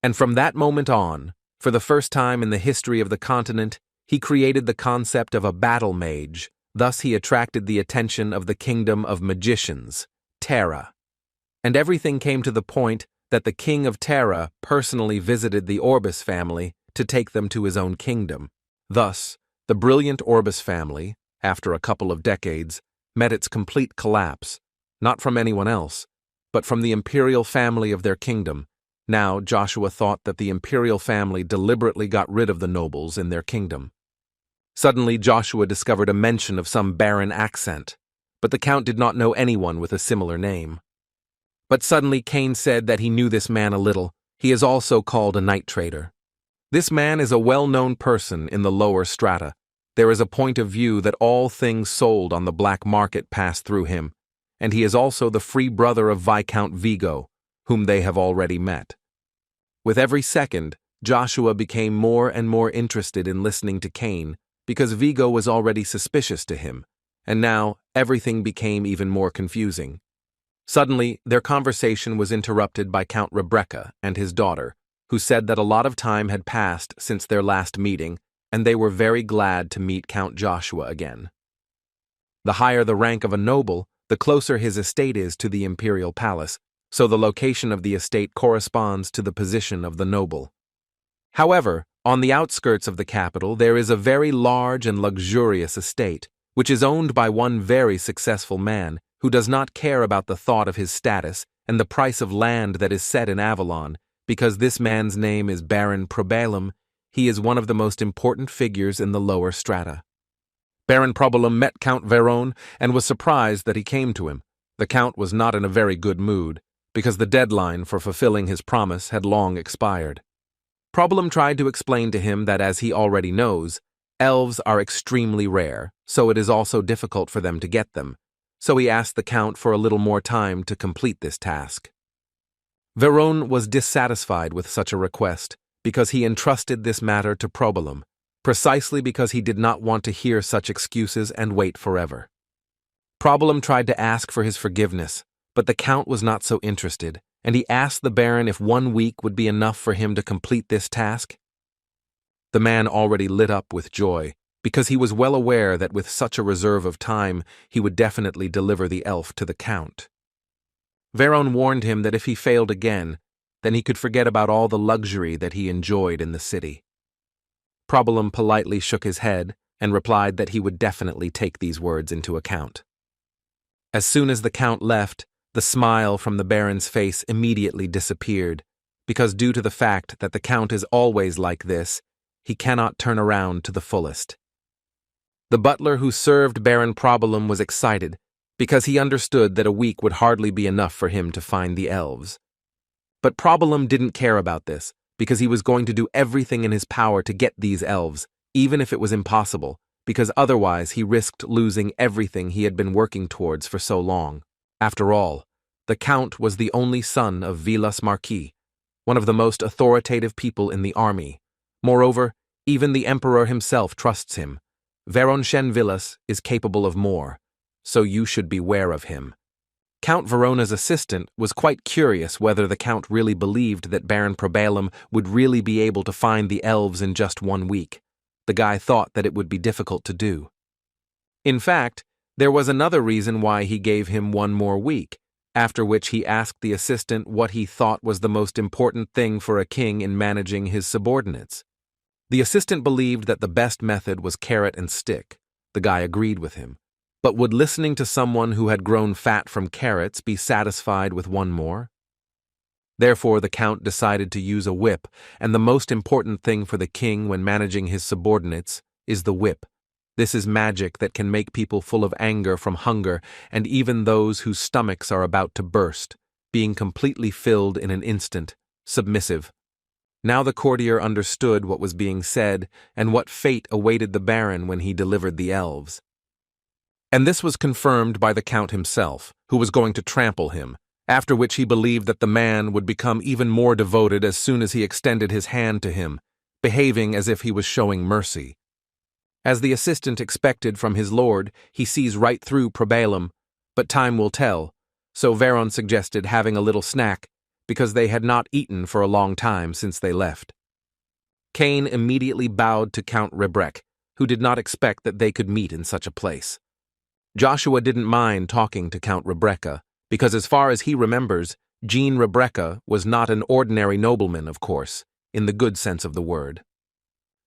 And from that moment on, for the first time in the history of the continent, he created the concept of a battle mage. Thus he attracted the attention of the kingdom of magicians, Terra. And everything came to the point that the king of Terra personally visited the Orbis family to take them to his own kingdom. Thus, the brilliant Orbis family, after a couple of decades, met its complete collapse, not from anyone else, but from the Imperial family of their kingdom. Now Joshua thought that the Imperial family deliberately got rid of the nobles in their kingdom. Suddenly Joshua discovered a mention of some barren accent, but the count did not know anyone with a similar name. But suddenly Cain said that he knew this man a little. He is also called a night trader. This man is a well-known person in the lower strata. There is a point of view that all things sold on the black market pass through him, and he is also the free brother of Viscount Vigo, whom they have already met. With every second, Joshua became more and more interested in listening to Cain, because Vigo was already suspicious to him, and now everything became even more confusing. Suddenly, their conversation was interrupted by Count Rebecca and his daughter, who said that a lot of time had passed since their last meeting, and they were very glad to meet Count Joshua again. The higher the rank of a noble, the closer his estate is to the imperial palace, so the location of the estate corresponds to the position of the noble. However, on the outskirts of the capital there is a very large and luxurious estate, which is owned by one very successful man who does not care about the thought of his status and the price of land that is set in Avalon. Because this man's name is Baron Probellum, he is one of the most important figures in the lower strata. Baron Probellum met Count Veron and was surprised that he came to him. The count was not in a very good mood, because the deadline for fulfilling his promise had long expired. Probellum tried to explain to him that, as he already knows, elves are extremely rare, so it is also difficult for them to get them, so he asked the count for a little more time to complete this task. Veron was dissatisfied with such a request, because he entrusted this matter to Probellum, precisely because he did not want to hear such excuses and wait forever. Probellum tried to ask for his forgiveness, but the count was not so interested, and he asked the baron if 1 week would be enough for him to complete this task. The man already lit up with joy, because he was well aware that with such a reserve of time he would definitely deliver the elf to the count. Veron warned him that if he failed again, then he could forget about all the luxury that he enjoyed in the city. Probellum politely shook his head and replied that he would definitely take these words into account. As soon as the count left, the smile from the baron's face immediately disappeared, because due to the fact that the count is always like this, he cannot turn around to the fullest. The butler who served Baron Probellum was excited, because he understood that a week would hardly be enough for him to find the elves. But Probellum didn't care about this, because he was going to do everything in his power to get these elves, even if it was impossible, because otherwise he risked losing everything he had been working towards for so long. After all, the count was the only son of Vilas Marquis, one of the most authoritative people in the army. Moreover, even the emperor himself trusts him. Veron Vilas is capable of more, so you should beware of him. Count Verona's assistant was quite curious whether the count really believed that Baron Probellum would really be able to find the elves in just 1 week. The guy thought that it would be difficult to do. In fact, there was another reason why he gave him 1 more week, after which he asked the assistant what he thought was the most important thing for a king in managing his subordinates. The assistant believed that the best method was carrot and stick. The guy agreed with him. But would listening to someone who had grown fat from carrots be satisfied with 1 more? Therefore, the count decided to use a whip, and the most important thing for the king when managing his subordinates is the whip. This is magic that can make people full of anger from hunger, and even those whose stomachs are about to burst, being completely filled in an instant, submissive. Now the courtier understood what was being said and what fate awaited the Baron when he delivered the elves. And this was confirmed by the Count himself, who was going to trample him, after which he believed that the man would become even more devoted as soon as he extended his hand to him, behaving as if he was showing mercy. As the assistant expected from his lord, he sees right through Probelum, but time will tell, so Veron suggested having a little snack, because they had not eaten for a long time since they left. Cain immediately bowed to Count Rebrek, who did not expect that they could meet in such a place. Joshua didn't mind talking to Count Rebecca, because as far as he remembers, Jean Rebecca was not an ordinary nobleman, of course, in the good sense of the word.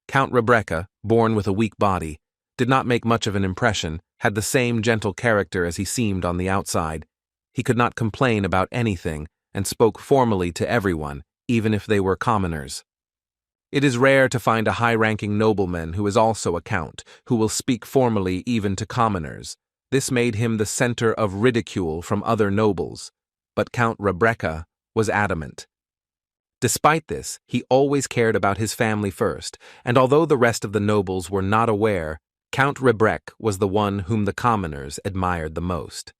Count Rebecca, born with a weak body, did not make much of an impression, had the same gentle character as he seemed on the outside. He could not complain about anything, and spoke formally to everyone, even if they were commoners. It is rare to find a high-ranking nobleman who is also a count, who will speak formally even to commoners. This made him the center of ridicule from other nobles, but Count Rebecca was adamant. Despite this, he always cared about his family first, and although the rest of the nobles were not aware, Count Rebrek was the one whom the commoners admired the most.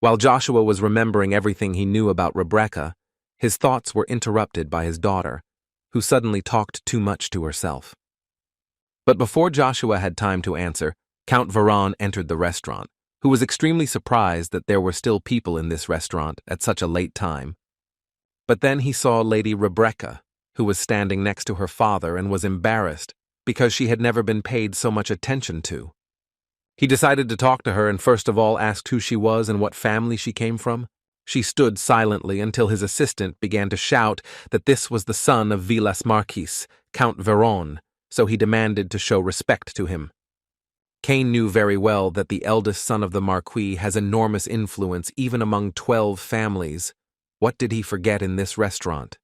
While Joshua was remembering everything he knew about Rebecca, his thoughts were interrupted by his daughter, who suddenly talked too much to herself. But before Joshua had time to answer, Count Veron entered the restaurant, who was extremely surprised that there were still people in this restaurant at such a late time. But then he saw Lady Rebecca, who was standing next to her father and was embarrassed because she had never been paid so much attention to. He decided to talk to her and first of all asked who she was and what family she came from. She stood silently until his assistant began to shout that this was the son of Vilas Marquis, Count Veron, so he demanded to show respect to him. Cain knew very well that the eldest son of the Marquis has enormous influence even among 12 families. What did he forget in this restaurant?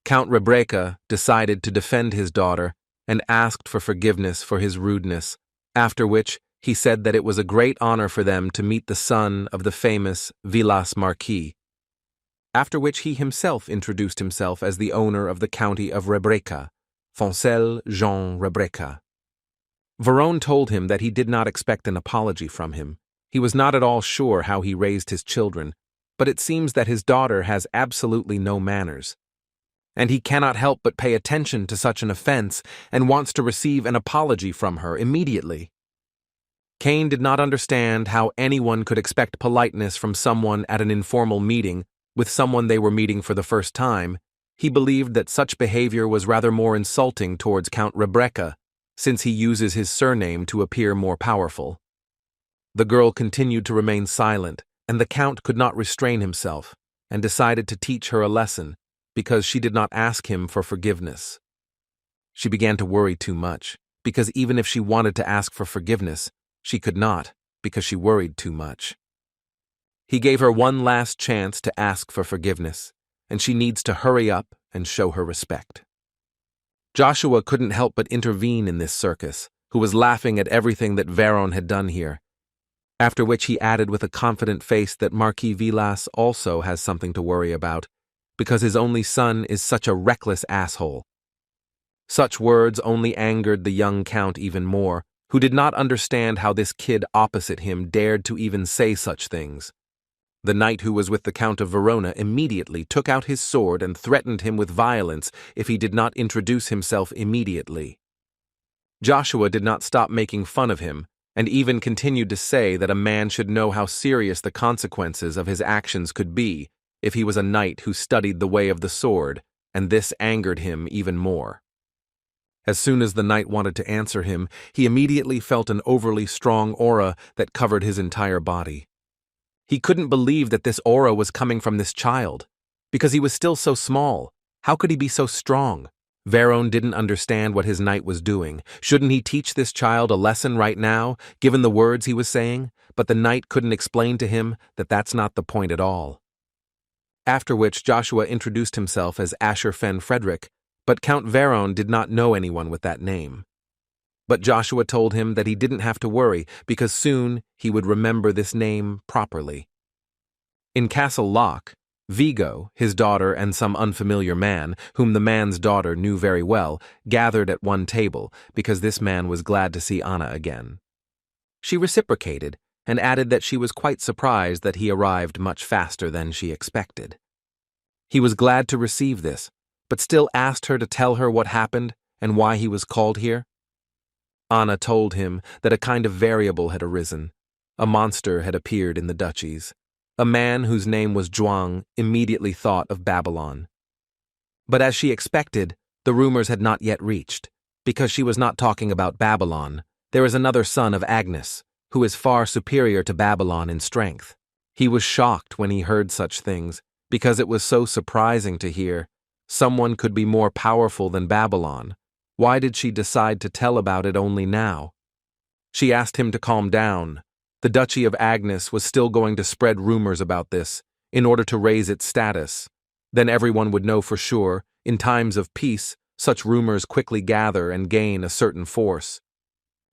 Count Rebecca decided to defend his daughter and asked for forgiveness for his rudeness, after which he said that it was a great honor for them to meet the son of the famous Vilas Marquis, after which he himself introduced himself as the owner of the county of Rebecca, Foncel Jean Rebecca. Veron told him that he did not expect an apology from him. He was not at all sure how he raised his children, but it seems that his daughter has absolutely no manners. And he cannot help but pay attention to such an offense and wants to receive an apology from her immediately. Cain did not understand how anyone could expect politeness from someone at an informal meeting with someone they were meeting for the first time. He believed that such behavior was rather more insulting towards Count Rebecca, since he uses his surname to appear more powerful. The girl continued to remain silent, and the Count could not restrain himself, and decided to teach her a lesson, because she did not ask him for forgiveness. She began to worry too much, because even if she wanted to ask for forgiveness, she could not, because she worried too much. He gave her one last chance to ask for forgiveness, and she needs to hurry up and show her respect. Joshua couldn't help but intervene in this circus, who was laughing at everything that Veron had done here, after which he added with a confident face that Marquis Vilas also has something to worry about, because his only son is such a reckless asshole. Such words only angered the young count even more, who did not understand how this kid opposite him dared to even say such things. The knight who was with the Count of Verona immediately took out his sword and threatened him with violence if he did not introduce himself immediately. Joshua did not stop making fun of him, and even continued to say that a man should know how serious the consequences of his actions could be if he was a knight who studied the way of the sword, and this angered him even more. As soon as the knight wanted to answer him, he immediately felt an overly strong aura that covered his entire body. He couldn't believe that this aura was coming from this child, because he was still so small. How could he be so strong? Veron didn't understand what his knight was doing. Shouldn't he teach this child a lesson right now, given the words he was saying? But the knight couldn't explain to him that that's not the point at all. After which Joshua introduced himself as Asher Fen Frederick, but Count Veron did not know anyone with that name. But Joshua told him that he didn't have to worry, because soon he would remember this name properly. In Castle Lock, Vigo, his daughter, and some unfamiliar man, whom the man's daughter knew very well, gathered at one table because this man was glad to see Anna again. She reciprocated and added that she was quite surprised that he arrived much faster than she expected. He was glad to receive this, but still asked her to tell her what happened and why he was called here. Anna told him that a kind of variable had arisen. A monster had appeared in the duchies. A man whose name was Zhuang immediately thought of Babylon. But as she expected, the rumors had not yet reached, because she was not talking about Babylon. There is another son of Agnes, who is far superior to Babylon in strength. He was shocked when he heard such things, because it was so surprising to hear someone could be more powerful than Babylon. Why did she decide to tell about it only now? She asked him to calm down. The Duchy of Agnes was still going to spread rumors about this, in order to raise its status. Then everyone would know for sure, in times of peace, such rumors quickly gather and gain a certain force.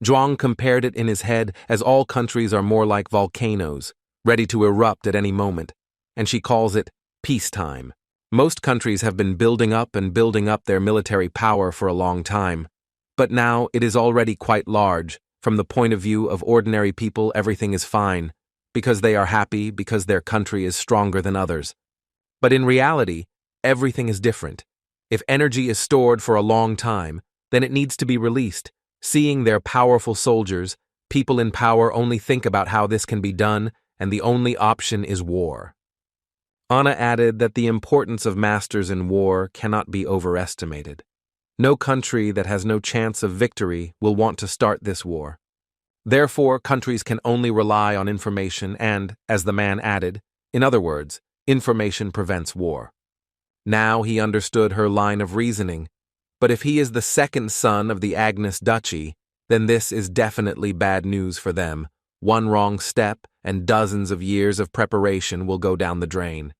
Zhuang compared it in his head as all countries are more like volcanoes, ready to erupt at any moment, and she calls it peacetime. Most countries have been building up their military power for a long time, but now it is already quite large. From the point of view of ordinary people, everything is fine, because they are happy, because their country is stronger than others. But in reality, everything is different. If energy is stored for a long time, then it needs to be released. Seeing their powerful soldiers, people in power only think about how this can be done, and the only option is war. Anna added that the importance of masters in war cannot be overestimated. No country that has no chance of victory will want to start this war. Therefore, countries can only rely on information and, as the man added, in other words, information prevents war. Now he understood her line of reasoning, but if he is the second son of the Agnes Duchy, then this is definitely bad news for them. One wrong step and dozens of years of preparation will go down the drain.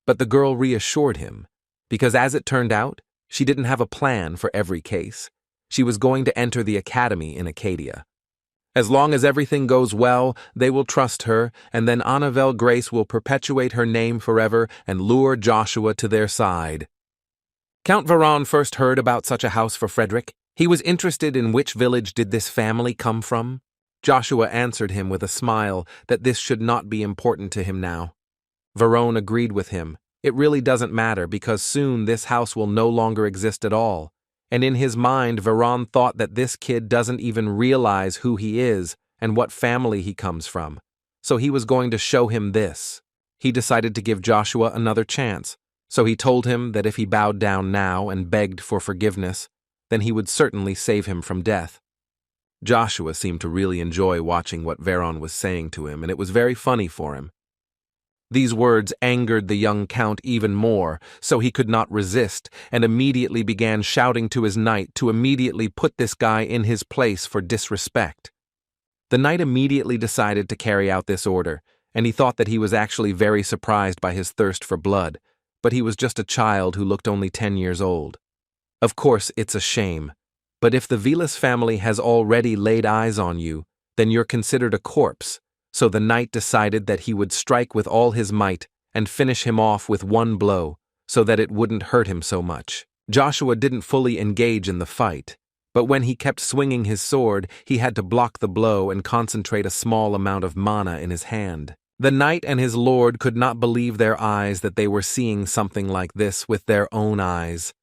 But the girl reassured him, because as it turned out, she didn't have a plan for every case. She was going to enter the academy in Acadia. As long as everything goes well, they will trust her, and then Annabelle Grace will perpetuate her name forever and lure Joshua to their side. Count Veron first heard about such a house for Frederick. He was interested in which village did this family come from. Joshua answered him with a smile that this should not be important to him now. Veron agreed with him. It really doesn't matter because soon this house will no longer exist at all. And in his mind, Veron thought that this kid doesn't even realize who he is and what family he comes from. So he was going to show him this. He decided to give Joshua another chance. So he told him that if he bowed down now and begged for forgiveness, then he would certainly save him from death. Joshua seemed to really enjoy watching what Veron was saying to him, and it was very funny for him. These words angered the young count even more, so he could not resist and immediately began shouting to his knight to immediately put this guy in his place for disrespect. The knight immediately decided to carry out this order, and he thought that he was actually very surprised by his thirst for blood, but he was just a child who looked only 10 years old. Of course, it's a shame, but if the Vilas family has already laid eyes on you, then you're considered a corpse. So the knight decided that he would strike with all his might and finish him off with one blow so that it wouldn't hurt him so much. Joshua didn't fully engage in the fight, but when he kept swinging his sword, he had to block the blow and concentrate a small amount of mana in his hand. The knight and his lord could not believe their eyes that they were seeing something like this with their own eyes.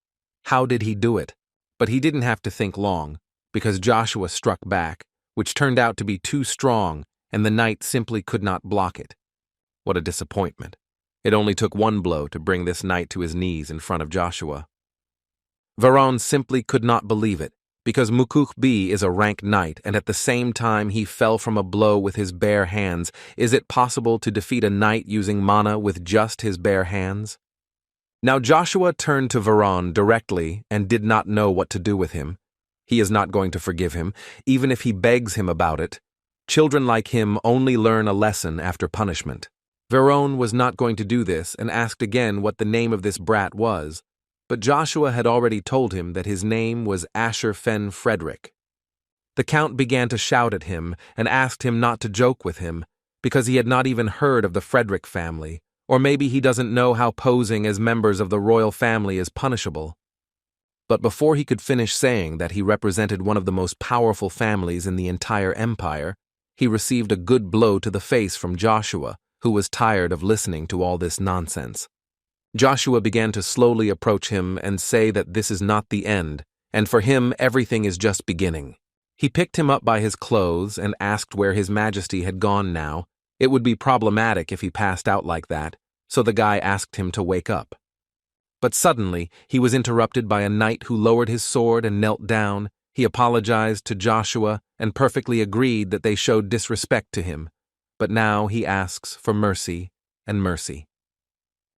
How did he do it? But he didn't have to think long, because Joshua struck back, which turned out to be too strong, and the knight simply could not block it. What a disappointment. It only took one blow to bring this knight to his knees in front of Joshua. Veron simply could not believe it, because Mukuk B is a rank knight, and at the same time he fell from a blow with his bare hands. Is it possible to defeat a knight using mana with just his bare hands? Now Joshua turned to Veron directly and did not know what to do with him. He is not going to forgive him, even if he begs him about it. Children like him only learn a lesson after punishment. Veron was not going to do this and asked again what the name of this brat was, but Joshua had already told him that his name was Asher Fen Frederick. The count began to shout at him and asked him not to joke with him, because he had not even heard of the Frederick family, Or maybe he doesn't know how posing as members of the royal family is punishable. But before he could finish saying that he represented one of the most powerful families in the entire empire, he received a good blow to the face from Joshua, who was tired of listening to all this nonsense. Joshua began to slowly approach him and say that this is not the end, and for him everything is just beginning. He picked him up by his clothes and asked where His Majesty had gone now. It would be problematic if he passed out like that, so the guy asked him to wake up. But suddenly, he was interrupted by a knight who lowered his sword and knelt down. He apologized to Joshua and perfectly agreed that they showed disrespect to him. But now he asks for mercy and mercy.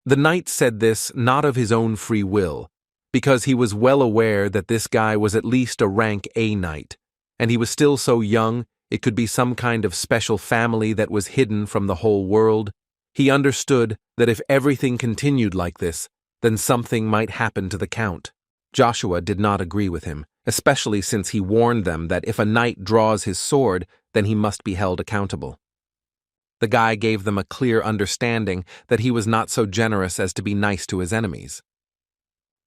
The knight said this not of his own free will, because he was well aware that this guy was at least a rank A knight, and he was still so young it could be some kind of special family that was hidden from the whole world. He understood that if everything continued like this, then something might happen to the count. Joshua did not agree with him, especially since he warned them that if a knight draws his sword, then he must be held accountable. The guy gave them a clear understanding that he was not so generous as to be nice to his enemies.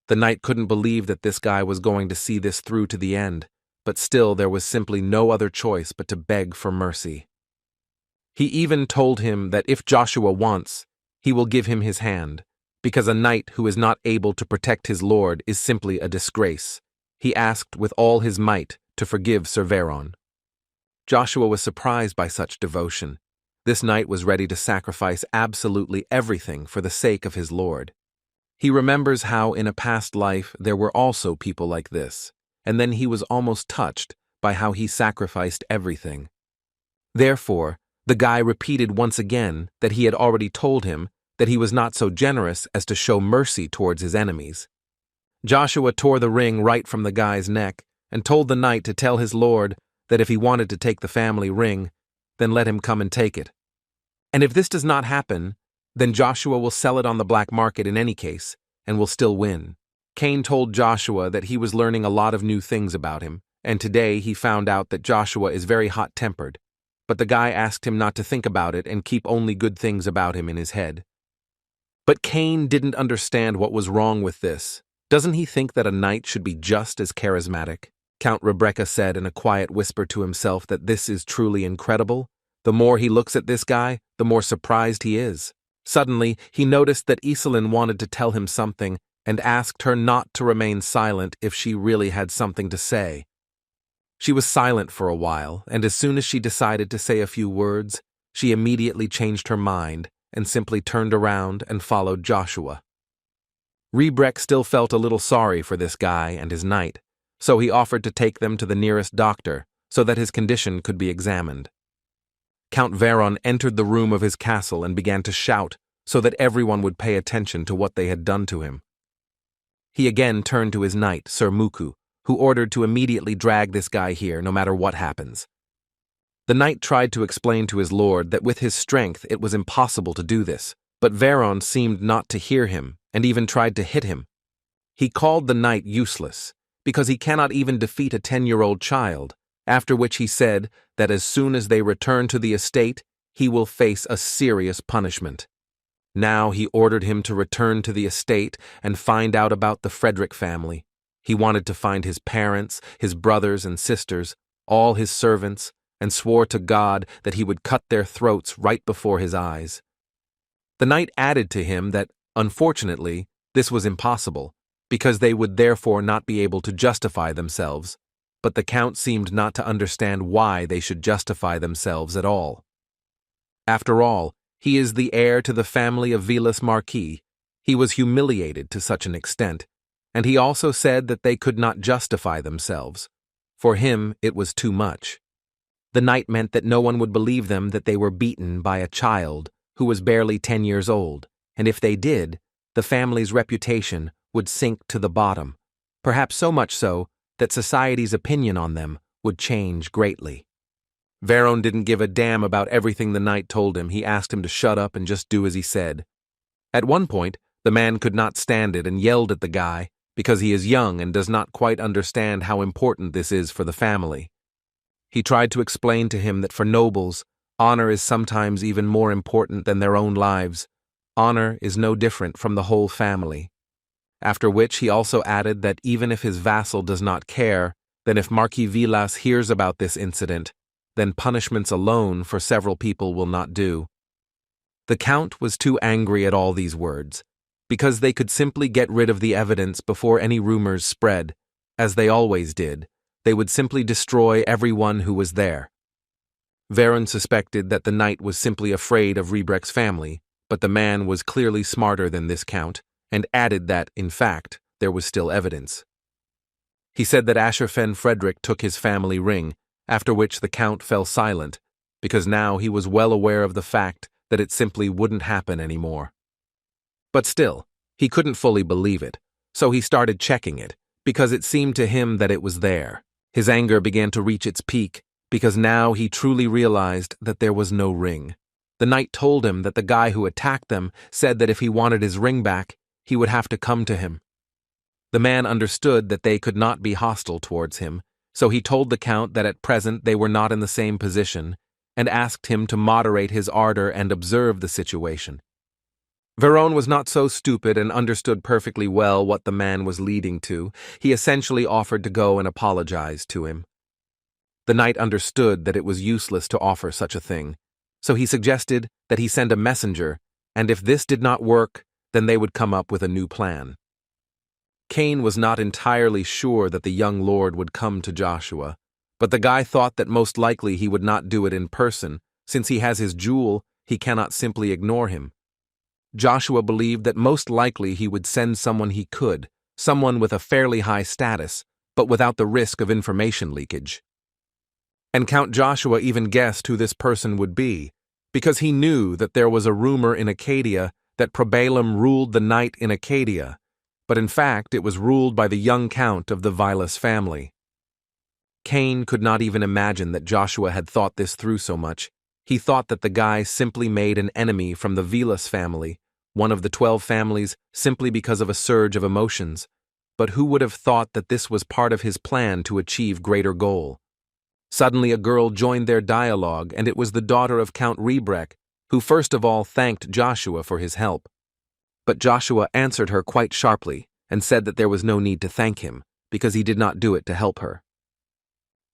The knight couldn't believe that this guy was going to see this through to the end, but still there was simply no other choice but to beg for mercy. He even told him that if Joshua wants, he will give him his hand, because a knight who is not able to protect his lord is simply a disgrace. He asked with all his might to forgive Sir Veron. Joshua was surprised by such devotion. This knight was ready to sacrifice absolutely everything for the sake of his lord. He remembers how in a past life there were also people like this, and then he was almost touched by how he sacrificed everything. Therefore, the guy repeated once again that he had already told him that he was not so generous as to show mercy towards his enemies. Joshua tore the ring right from the guy's neck and told the knight to tell his lord that if he wanted to take the family ring, then let him come and take it. And if this does not happen, then Joshua will sell it on the black market in any case, and will still win. Cain told Joshua that he was learning a lot of new things about him, and today he found out that Joshua is very hot-tempered, but the guy asked him not to think about it and keep only good things about him in his head. But Cain didn't understand what was wrong with this. Doesn't he think that a knight should be just as charismatic? Count Rebecca said in a quiet whisper to himself that this is truly incredible. The more he looks at this guy, the more surprised he is. Suddenly, he noticed that Iselin wanted to tell him something and asked her not to remain silent if she really had something to say. She was silent for a while, and as soon as she decided to say a few words, she immediately changed her mind and simply turned around and followed Joshua. Rebecca still felt a little sorry for this guy and his knight, so he offered to take them to the nearest doctor so that his condition could be examined. Count Veron entered the room of his castle and began to shout so that everyone would pay attention to what they had done to him. He again turned to his knight, Sir Muku, who ordered to immediately drag this guy here no matter what happens. The knight tried to explain to his lord that with his strength it was impossible to do this, but Veron seemed not to hear him and even tried to hit him. He called the knight useless because he cannot even defeat a 10-year-old child, after which he said that as soon as they return to the estate, he will face a serious punishment. Now he ordered him to return to the estate and find out about the Frederick family. He wanted to find his parents, his brothers and sisters, all his servants, and swore to God that he would cut their throats right before his eyes. The knight added to him that, unfortunately, this was impossible, because they would therefore not be able to justify themselves, but the count seemed not to understand why they should justify themselves at all. After all, he is the heir to the family of Vilas Marquis. He was humiliated to such an extent, and he also said that they could not justify themselves. For him, it was too much. The knight meant that no one would believe them that they were beaten by a child who was barely 10 years old, and if they did, the family's reputation would sink to the bottom, perhaps so much so that society's opinion on them would change greatly. Veron didn't give a damn about everything the knight told him. He asked him to shut up and just do as he said. At one point, the man could not stand it and yelled at the guy because he is young and does not quite understand how important this is for the family. He tried to explain to him that for nobles, honor is sometimes even more important than their own lives. Honor is no different from the whole family. After which he also added that even if his vassal does not care, then if Marquis Villas hears about this incident, then punishments alone for several people will not do. The Count was too angry at all these words, because they could simply get rid of the evidence before any rumors spread. As they always did, they would simply destroy everyone who was there. Varen suspected that the knight was simply afraid of Rebrek's family, but the man was clearly smarter than this Count, and added that, in fact, there was still evidence. He said that Asherfen Frederick took his family ring, after which the Count fell silent, because now he was well aware of the fact that it simply wouldn't happen anymore. But still, he couldn't fully believe it, so he started checking it, because it seemed to him that it was there. His anger began to reach its peak, because now he truly realized that there was no ring. The knight told him that the guy who attacked them said that if he wanted his ring back, he would have to come to him. The man understood that they could not be hostile towards him, so he told the Count that at present they were not in the same position, and asked him to moderate his ardor and observe the situation. Varen was not so stupid and understood perfectly well what the man was leading to. He essentially offered to go and apologize to him. The knight understood that it was useless to offer such a thing, so he suggested that he send a messenger, and if this did not work, then they would come up with a new plan. Cain was not entirely sure that the young lord would come to Joshua, but the guy thought that most likely he would not do it in person. Since he has his jewel, he cannot simply ignore him. Joshua believed that most likely he would send someone he could, someone with a fairly high status, but without the risk of information leakage. And Count Joshua even guessed who this person would be, because he knew that there was a rumor in Acadia that Probalum ruled the night in Acadia, but in fact it was ruled by the young Count of the Vilas family. Cain could not even imagine that Joshua had thought this through so much. He thought that the guy simply made an enemy from the Vilas family, one of the 12 families, simply because of a surge of emotions. But who would have thought that this was part of his plan to achieve greater goal? Suddenly a girl joined their dialogue, and it was the daughter of Count Rebrek, who first of all thanked Joshua for his help. But Joshua answered her quite sharply and said that there was no need to thank him, because he did not do it to help her.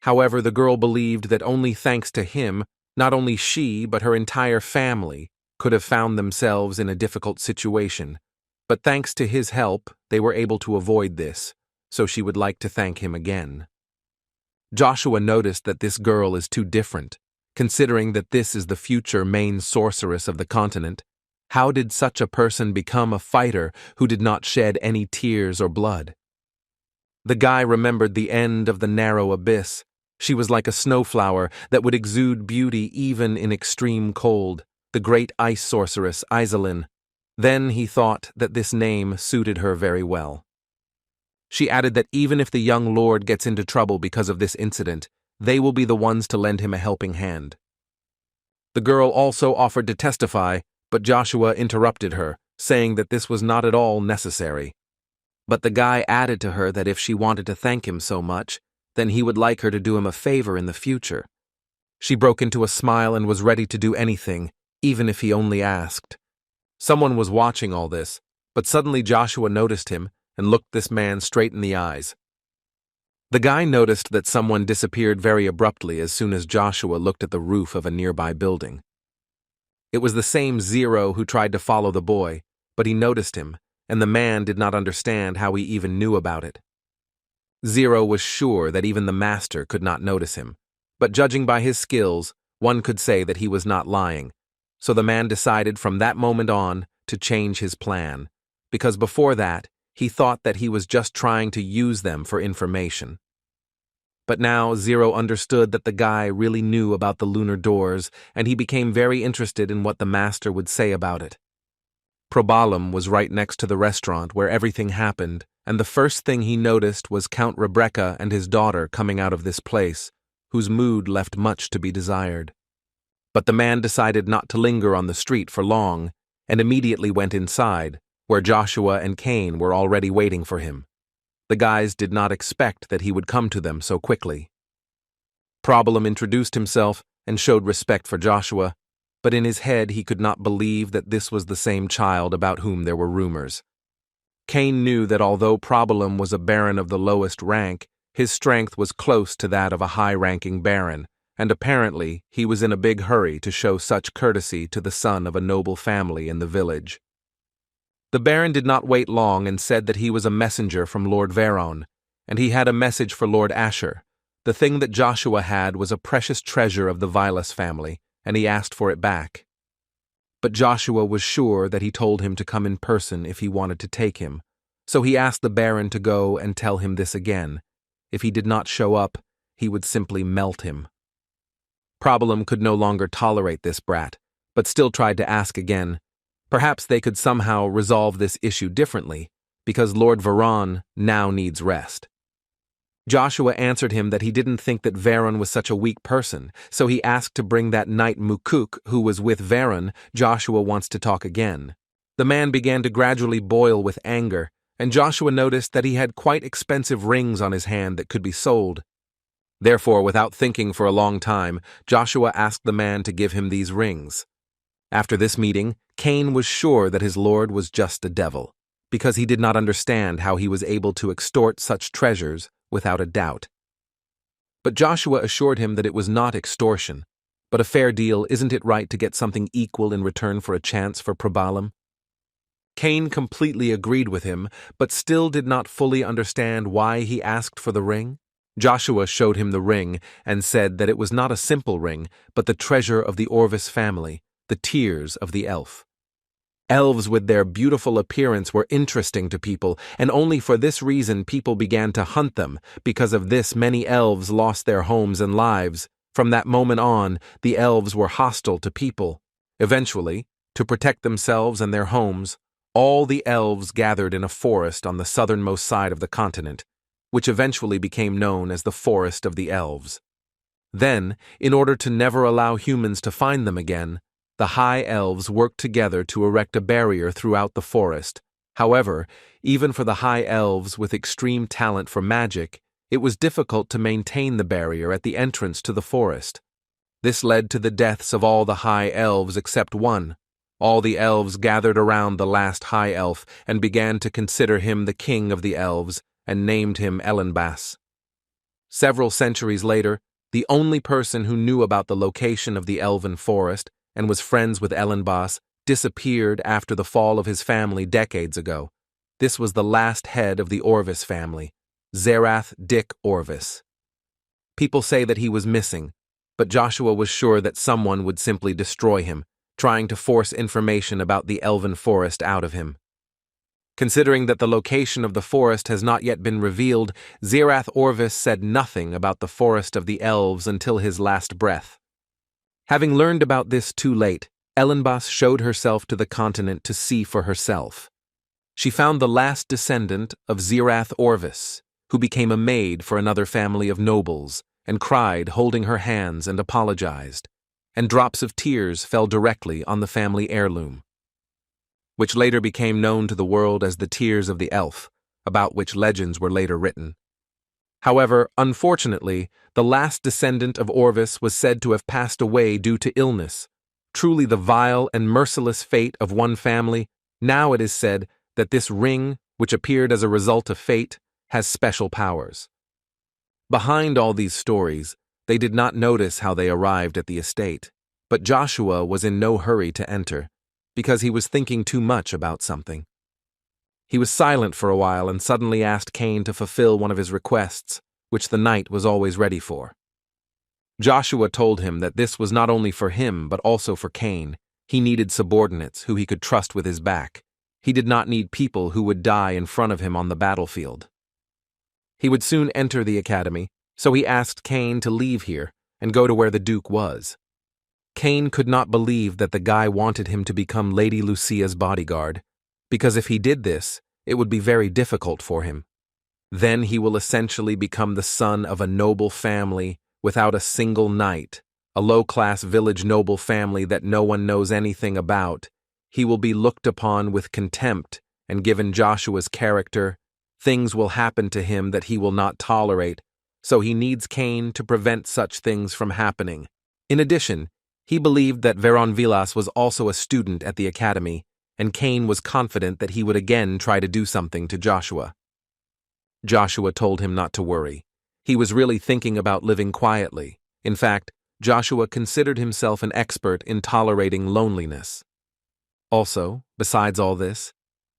However, the girl believed that only thanks to him, not only she but her entire family could have found themselves in a difficult situation, but thanks to his help they were able to avoid this, so she would like to thank him again. Joshua noticed that this girl is too different, considering that this is the future main sorceress of the continent. How did such a person become a fighter who did not shed any tears or blood? The guy remembered the end of the narrow abyss. She was like a snowflower that would exude beauty even in extreme cold, the great ice sorceress Iselin. Then he thought that this name suited her very well. She added that even if the young lord gets into trouble because of this incident, they will be the ones to lend him a helping hand. The girl also offered to testify, but Joshua interrupted her, saying that this was not at all necessary. But the guy added to her that if she wanted to thank him so much, then he would like her to do him a favor in the future. She broke into a smile and was ready to do anything, even if he only asked. Someone was watching all this, but suddenly Joshua noticed him and looked this man straight in the eyes. The guy noticed that someone disappeared very abruptly as soon as Joshua looked at the roof of a nearby building. It was the same Zero who tried to follow the boy, but he noticed him, and the man did not understand how he even knew about it. Zero was sure that even the master could not notice him, but judging by his skills, one could say that he was not lying, so the man decided from that moment on to change his plan, because before that, he thought that he was just trying to use them for information. But now Zero understood that the guy really knew about the lunar doors, and he became very interested in what the master would say about it. Probalum was right next to the restaurant where everything happened, and the first thing he noticed was Count Rebecca and his daughter coming out of this place, whose mood left much to be desired. But the man decided not to linger on the street for long, and immediately went inside, where Joshua and Cain were already waiting for him. The guys did not expect that he would come to them so quickly. Probalum introduced himself and showed respect for Joshua. but in his head he could not believe that this was the same child about whom there were rumors. Cain knew that although Problem was a baron of the lowest rank, his strength was close to that of a high-ranking baron, and apparently he was in a big hurry to show such courtesy to the son of a noble family in the village. The baron did not wait long and said that he was a messenger from Lord Veron, and he had a message for Lord Asher. The thing that Joshua had was a precious treasure of the Vilas family, and he asked for it back. But Joshua was sure that he told him to come in person if he wanted to take him, so he asked the baron to go and tell him this again. If he did not show up, he would simply melt him. Problem could no longer tolerate this brat, but still tried to ask again. Perhaps they could somehow resolve this issue differently, because Lord Veron now needs rest. Joshua answered him that he didn't think that Veron was such a weak person, so he asked to bring that knight Mukuk who was with Veron. Joshua wants to talk again. The man began to gradually boil with anger, and Joshua noticed that he had quite expensive rings on his hand that could be sold. Therefore, without thinking for a long time, Joshua asked the man to give him these rings. After this meeting, Cain was sure that his lord was just a devil, because he did not understand how he was able to extort such treasures without a doubt. But Joshua assured him that it was not extortion, but a fair deal. Isn't it right to get something equal in return for a chance for Problem? Cain completely agreed with him, but still did not fully understand why he asked for the ring. Joshua showed him the ring and said that it was not a simple ring, but the treasure of the Orvis family, the tears of the elf. Elves with their beautiful appearance were interesting to people, and only for this reason people began to hunt them. Because of this, many elves lost their homes and lives. From that moment on, the elves were hostile to people. Eventually, to protect themselves and their homes, all the elves gathered in a forest on the southernmost side of the continent, which eventually became known as the Forest of the Elves. Then, in order to never allow humans to find them again, the High Elves worked together to erect a barrier throughout the forest. However, even for the High Elves with extreme talent for magic, it was difficult to maintain the barrier at the entrance to the forest. This led to the deaths of all the High Elves except one. All the elves gathered around the last High Elf and began to consider him the king of the elves and named him Elenbaas. Several centuries later, the only person who knew about the location of the Elven forest and was friends with Elenbaas disappeared after the fall of his family decades ago. This was the last head of the Orvis family, Zerath Dick Orvis. People say that he was missing, but Joshua was sure that someone would simply destroy him, trying to force information about the Elven forest out of him. Considering that the location of the forest has not yet been revealed, Zerath Orvis said nothing about the forest of the elves until his last breath. Having learned about this too late, Elenbaas showed herself to the continent to see for herself. She found the last descendant of Zerath Orvis, who became a maid for another family of nobles, and cried, holding her hands, and apologized, and drops of tears fell directly on the family heirloom, which later became known to the world as the Tears of the Elf, about which legends were later written. However, unfortunately, the last descendant of Orvis was said to have passed away due to illness. Truly the vile and merciless fate of one family. Now it is said that this ring, which appeared as a result of fate, has special powers. Behind all these stories, they did not notice how they arrived at the estate, but Joshua was in no hurry to enter, because he was thinking too much about something. He was silent for a while and suddenly asked Cain to fulfill one of his requests, which the knight was always ready for. Joshua told him that this was not only for him but also for Cain. He needed subordinates who he could trust with his back. He did not need people who would die in front of him on the battlefield. He would soon enter the academy, so he asked Cain to leave here and go to where the Duke was. Cain could not believe that the guy wanted him to become Lady Lucia's bodyguard, because if he did this, it would be very difficult for him. Then he will essentially become the son of a noble family without a single knight, a low-class village noble family that no one knows anything about. He will be looked upon with contempt, and given Joshua's character, things will happen to him that he will not tolerate, so he needs Cain to prevent such things from happening. In addition, He believed that Veron Vilas was also a student at the academy, and Cain was confident that he would again try to do something to Joshua. Joshua told him not to worry. He was really thinking about living quietly. In fact, Joshua considered himself an expert in tolerating loneliness. Also, besides all this,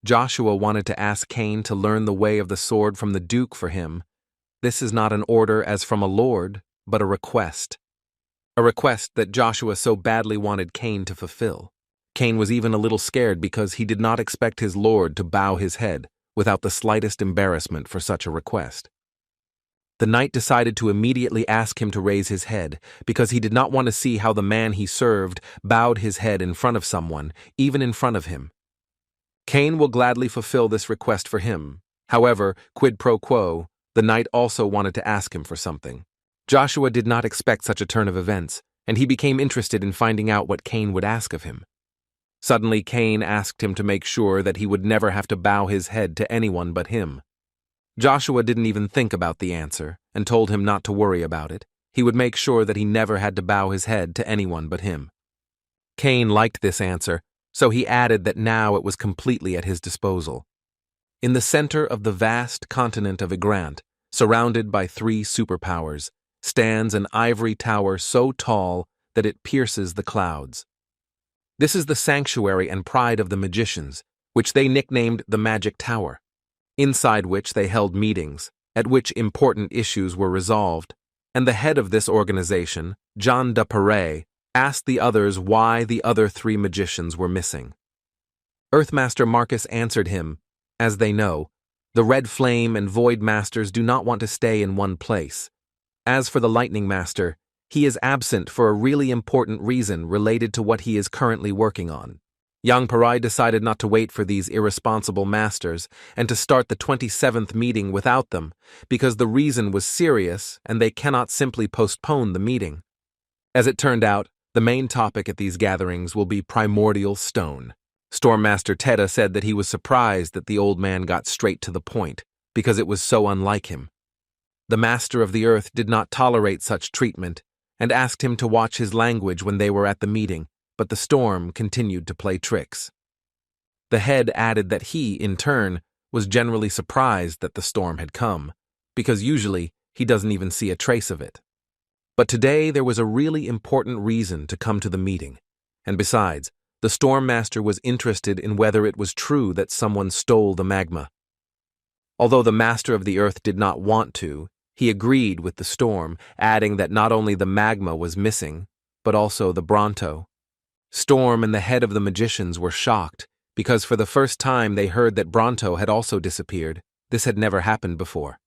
Joshua wanted to ask Cain to learn the way of the sword from the Duke for him. This is not an order as from a lord, but a request. A request that Joshua so badly wanted Cain to fulfill. Cain was even a little scared because he did not expect his lord to bow his head without the slightest embarrassment for such a request. The knight decided to immediately ask him to raise his head because he did not want to see how the man he served bowed his head in front of someone, even in front of him. Cain will gladly fulfill this request for him. However, quid pro quo, the knight also wanted to ask him for something. Joshua did not expect such a turn of events, and he became interested in finding out what Cain would ask of him. Suddenly, Cain asked him to make sure that he would never have to bow his head to anyone but him. Joshua didn't even think about the answer and told him not to worry about it. He would make sure that he never had to bow his head to anyone but him. Cain liked this answer, so he added that now it was completely at his disposal. In the center of the vast continent of Igrant, surrounded by 3 superpowers, stands an ivory tower so tall that it pierces the clouds. This is the sanctuary and pride of the magicians, which they nicknamed the Magic Tower, inside which they held meetings, at which important issues were resolved, and the head of this organization, Jean de Paray, asked the others why the other 3 magicians were missing. Earthmaster Marcus answered him, as they know, the Red Flame and Void Masters do not want to stay in one place. As for the Lightning Master, he is absent for a really important reason related to what he is currently working on. Young Parai decided not to wait for these irresponsible masters and to start the 27th meeting without them, because the reason was serious and they cannot simply postpone the meeting. As it turned out, the main topic at these gatherings will be Primordial Stone. Stormmaster Tedda said that he was surprised that the old man got straight to the point, because it was so unlike him. The Master of the Earth did not tolerate such treatment, and asked him to watch his language when they were at the meeting, but the storm continued to play tricks. The head added that he, in turn, was generally surprised that the storm had come, because usually he doesn't even see a trace of it. But today there was a really important reason to come to the meeting, and besides, the Stormmaster was interested in whether it was true that someone stole the magma. Although the Master of the Earth did not want to, he agreed with the storm, adding that not only the magma was missing, but also the Bronto. Storm and the head of the magicians were shocked, because for the first time they heard that Bronto had also disappeared. This had never happened before.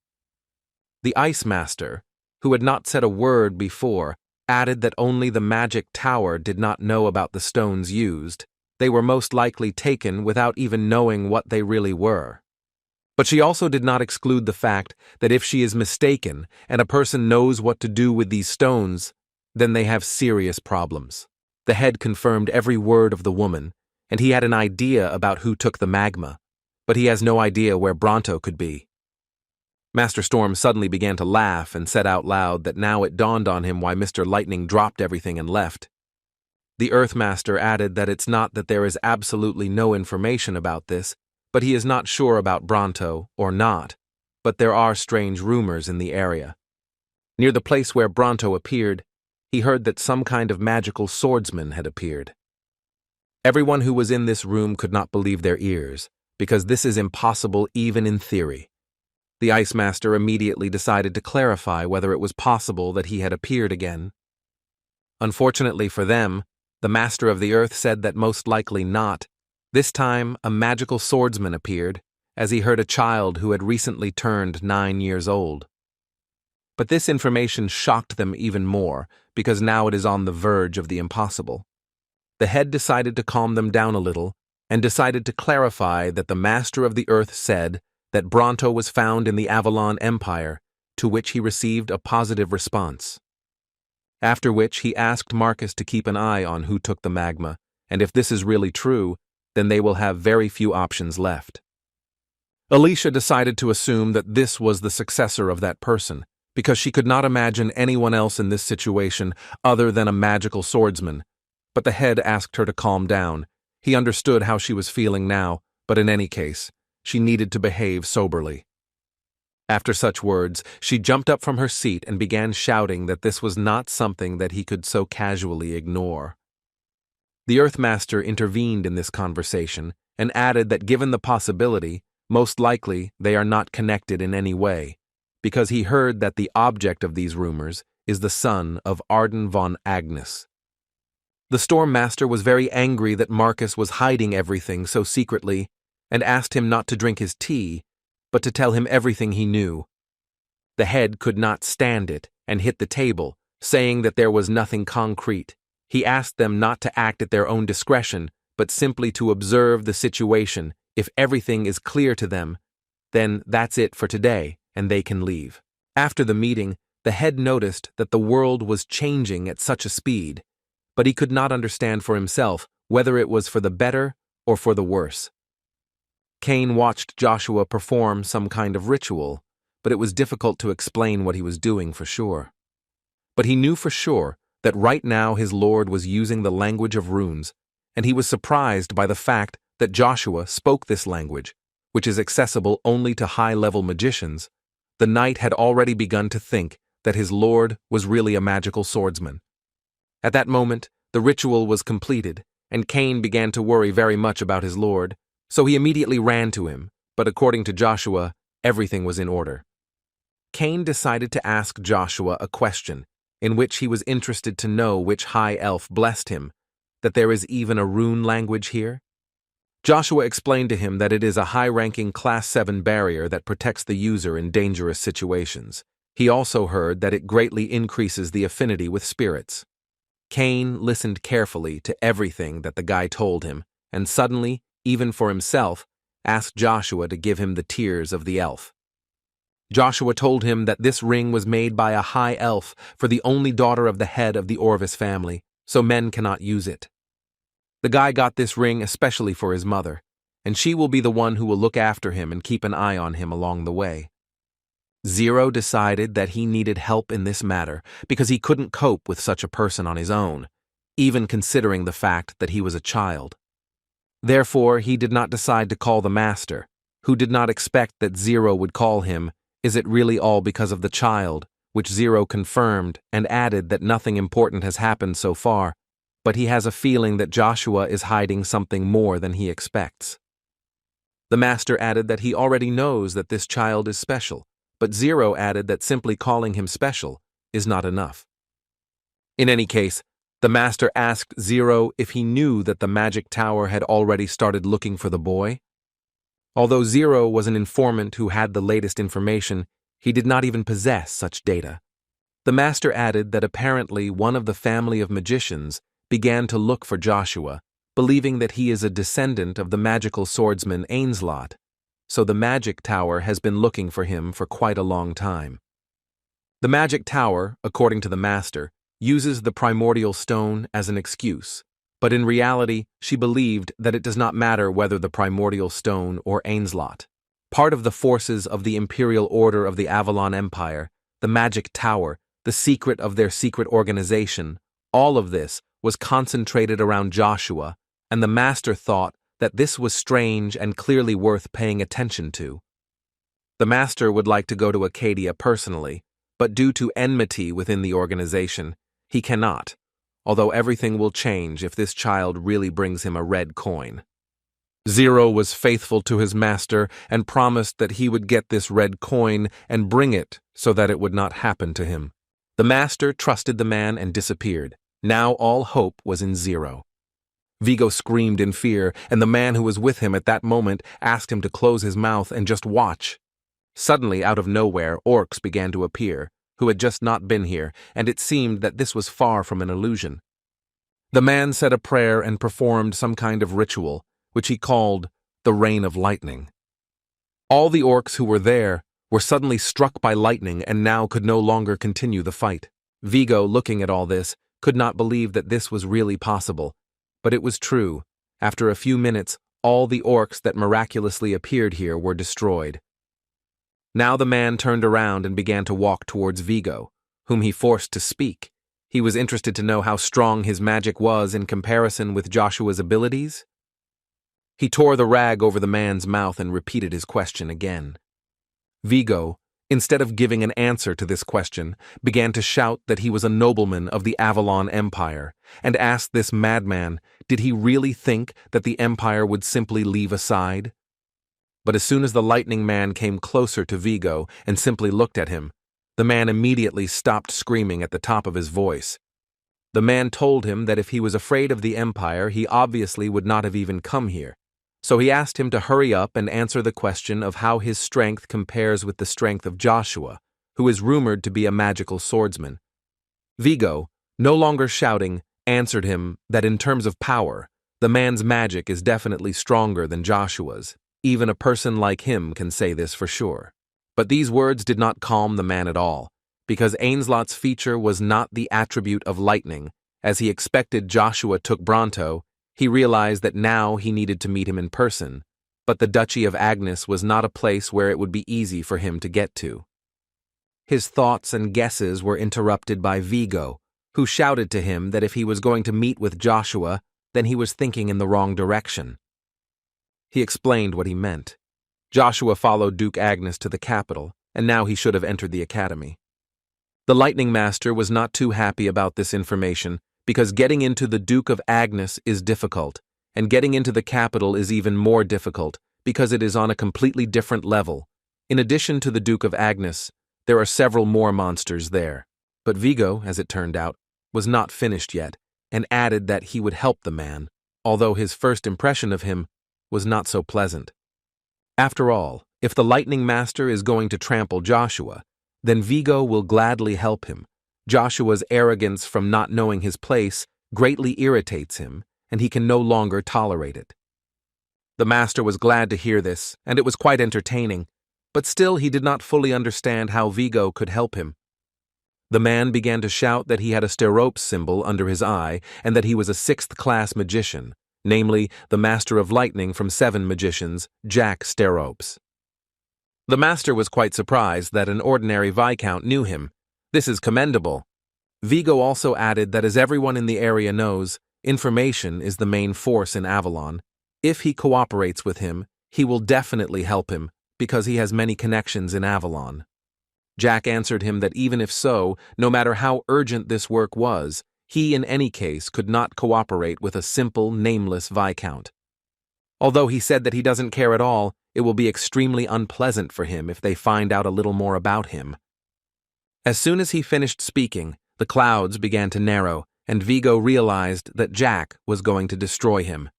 The Ice Master, who had not said a word before, added that only the Magic Tower did not know about the stones used. They were most likely taken without even knowing what they really were. But she also did not exclude the fact that if she is mistaken and a person knows what to do with these stones, then they have serious problems. The head confirmed every word of the woman, and he had an idea about who took the magma, but he has no idea where Bronto could be. Master Storm suddenly began to laugh and said out loud that now it dawned on him why Mr. Lightning dropped everything and left. The Earthmaster added that it's not that there is absolutely no information about this, but he is not sure about Bronto or not, but there are strange rumors in the area. Near the place where Bronto appeared, he heard that some kind of magical swordsman had appeared. Everyone who was in this room could not believe their ears, because this is impossible even in theory. The Ice Master immediately decided to clarify whether it was possible that he had appeared again. Unfortunately for them, the Master of the Earth said that most likely not. This time, a magical swordsman appeared, as he heard a child who had recently turned 9 years old. But this information shocked them even more, because now it is on the verge of the impossible. The head decided to calm them down a little, and decided to clarify that the Master of the Earth said that Bronto was found in the Avalon Empire, to which he received a positive response. After which he asked Marcus to keep an eye on who took the magma, and if this is really true, then they will have very few options left. Alicia decided to assume that this was the successor of that person, because she could not imagine anyone else in this situation other than a magical swordsman. But the head asked her to calm down. He understood how she was feeling now, but in any case, she needed to behave soberly. After such words, she jumped up from her seat and began shouting that this was not something that he could so casually ignore. The Earthmaster intervened in this conversation and added that given the possibility, most likely they are not connected in any way, because he heard that the object of these rumors is the son of Arden von Agnes. The Stormmaster was very angry that Marcus was hiding everything so secretly and asked him not to drink his tea, but to tell him everything he knew. The head could not stand it and hit the table, saying that there was nothing concrete. He asked them not to act at their own discretion, but simply to observe the situation. If everything is clear to them, then that's it for today, and they can leave. After the meeting, the head noticed that the world was changing at such a speed, but he could not understand for himself whether it was for the better or for the worse. Cain watched Joshua perform some kind of ritual, but it was difficult to explain what he was doing for sure. But he knew for sure that right now his lord was using the language of runes, and he was surprised by the fact that Joshua spoke this language, which is accessible only to high-level magicians. The knight had already begun to think that his lord was really a magical swordsman. At that moment, the ritual was completed, and Cain began to worry very much about his lord, so he immediately ran to him, but according to Joshua, everything was in order. Cain decided to ask Joshua a question, in which he was interested to know which high elf blessed him, that there is even a rune language here. Joshua explained to him that it is a high-ranking Class 7 barrier that protects the user in dangerous situations. He also heard that it greatly increases the affinity with spirits. Cain listened carefully to everything that the guy told him, and suddenly, even for himself, asked Joshua to give him the tears of the elf. Joshua told him that this ring was made by a high elf for the only daughter of the head of the Orvis family, so men cannot use it. The guy got this ring especially for his mother, and she will be the one who will look after him and keep an eye on him along the way. Zero decided that he needed help in this matter because he couldn't cope with such a person on his own, even considering the fact that he was a child. Therefore, he did not decide to call the master, who did not expect that Zero would call him. Is it really all because of the child, which Zero confirmed and added that nothing important has happened so far, but he has a feeling that Joshua is hiding something more than he expects. The master added that he already knows that this child is special, but Zero added that simply calling him special is not enough. In any case, the master asked Zero if he knew that the magic tower had already started looking for the boy. Although Zero was an informant who had the latest information, he did not even possess such data. The master added that apparently one of the family of magicians began to look for Joshua, believing that he is a descendant of the magical swordsman Ainslot, so the magic tower has been looking for him for quite a long time. The magic tower, according to the master, uses the primordial stone as an excuse, but in reality, she believed that it does not matter whether the primordial stone or Ainslot. Part of the forces of the Imperial Order of the Avalon Empire, the magic tower, the secret of their secret organization, all of this was concentrated around Joshua, and the master thought that this was strange and clearly worth paying attention to. The master would like to go to Acadia personally, but due to enmity within the organization, he cannot, although everything will change if this child really brings him a red coin. Zero was faithful to his master and promised that he would get this red coin and bring it so that it would not happen to him. The master trusted the man and disappeared. Now all hope was in Zero. Vigo screamed in fear, and the man who was with him at that moment asked him to close his mouth and just watch. Suddenly, out of nowhere, orcs began to appear, who had just not been here, and it seemed that this was far from an illusion. The man said a prayer and performed some kind of ritual, which he called the Rain of Lightning. All the orcs who were there were suddenly struck by lightning and now could no longer continue the fight. Vigo, looking at all this, could not believe that this was really possible, but it was true. After a few minutes, all the orcs that miraculously appeared here were destroyed. Now the man turned around and began to walk towards Vigo, whom he forced to speak. He was interested to know how strong his magic was in comparison with Joshua's abilities. He tore the rag over the man's mouth and repeated his question again. Vigo, instead of giving an answer to this question, began to shout that he was a nobleman of the Avalon Empire, and asked this madman, did he really think that the Empire would simply leave aside? But as soon as the lightning man came closer to Vigo and simply looked at him, the man immediately stopped screaming at the top of his voice. The man told him that if he was afraid of the Empire, he obviously would not have even come here. So he asked him to hurry up and answer the question of how his strength compares with the strength of Joshua, who is rumored to be a magical swordsman. Vigo, no longer shouting, answered him that in terms of power, the man's magic is definitely stronger than Joshua's. Even a person like him can say this for sure. But these words did not calm the man at all, because Ainslot's feature was not the attribute of lightning. As he expected Joshua took Bronto, he realized that now he needed to meet him in person, but the Duchy of Agnes was not a place where it would be easy for him to get to. His thoughts and guesses were interrupted by Vigo, who shouted to him that if he was going to meet with Joshua, then he was thinking in the wrong direction. He explained what he meant. Joshua followed Duke Agnes to the capital, and now he should have entered the academy. The Lightning Master was not too happy about this information, because getting into the Duke of Agnes is difficult, and getting into the capital is even more difficult, because it is on a completely different level. In addition to the Duke of Agnes, there are several more monsters there. But Vigo, as it turned out, was not finished yet, and added that he would help the man, although his first impression of him was not so pleasant. After all, if the Lightning Master is going to trample Joshua, then Vigo will gladly help him. Joshua's arrogance from not knowing his place greatly irritates him, and he can no longer tolerate it. The master was glad to hear this, and it was quite entertaining, but still he did not fully understand how Vigo could help him. The man began to shout that he had a Steropes symbol under his eye and that he was a 6th-class magician, namely the Master of Lightning from 7 magicians, Jack Steropes. The master was quite surprised that an ordinary Viscount knew him. This is commendable. Vigo also added that as everyone in the area knows, information is the main force in Avalon. If he cooperates with him, he will definitely help him, because he has many connections in Avalon. Jack answered him that even if so, no matter how urgent this work was, he in any case could not cooperate with a simple, nameless Viscount. Although he said that he doesn't care at all, it will be extremely unpleasant for him if they find out a little more about him. As soon as he finished speaking, the clouds began to narrow, and Vigo realized that Jack was going to destroy him.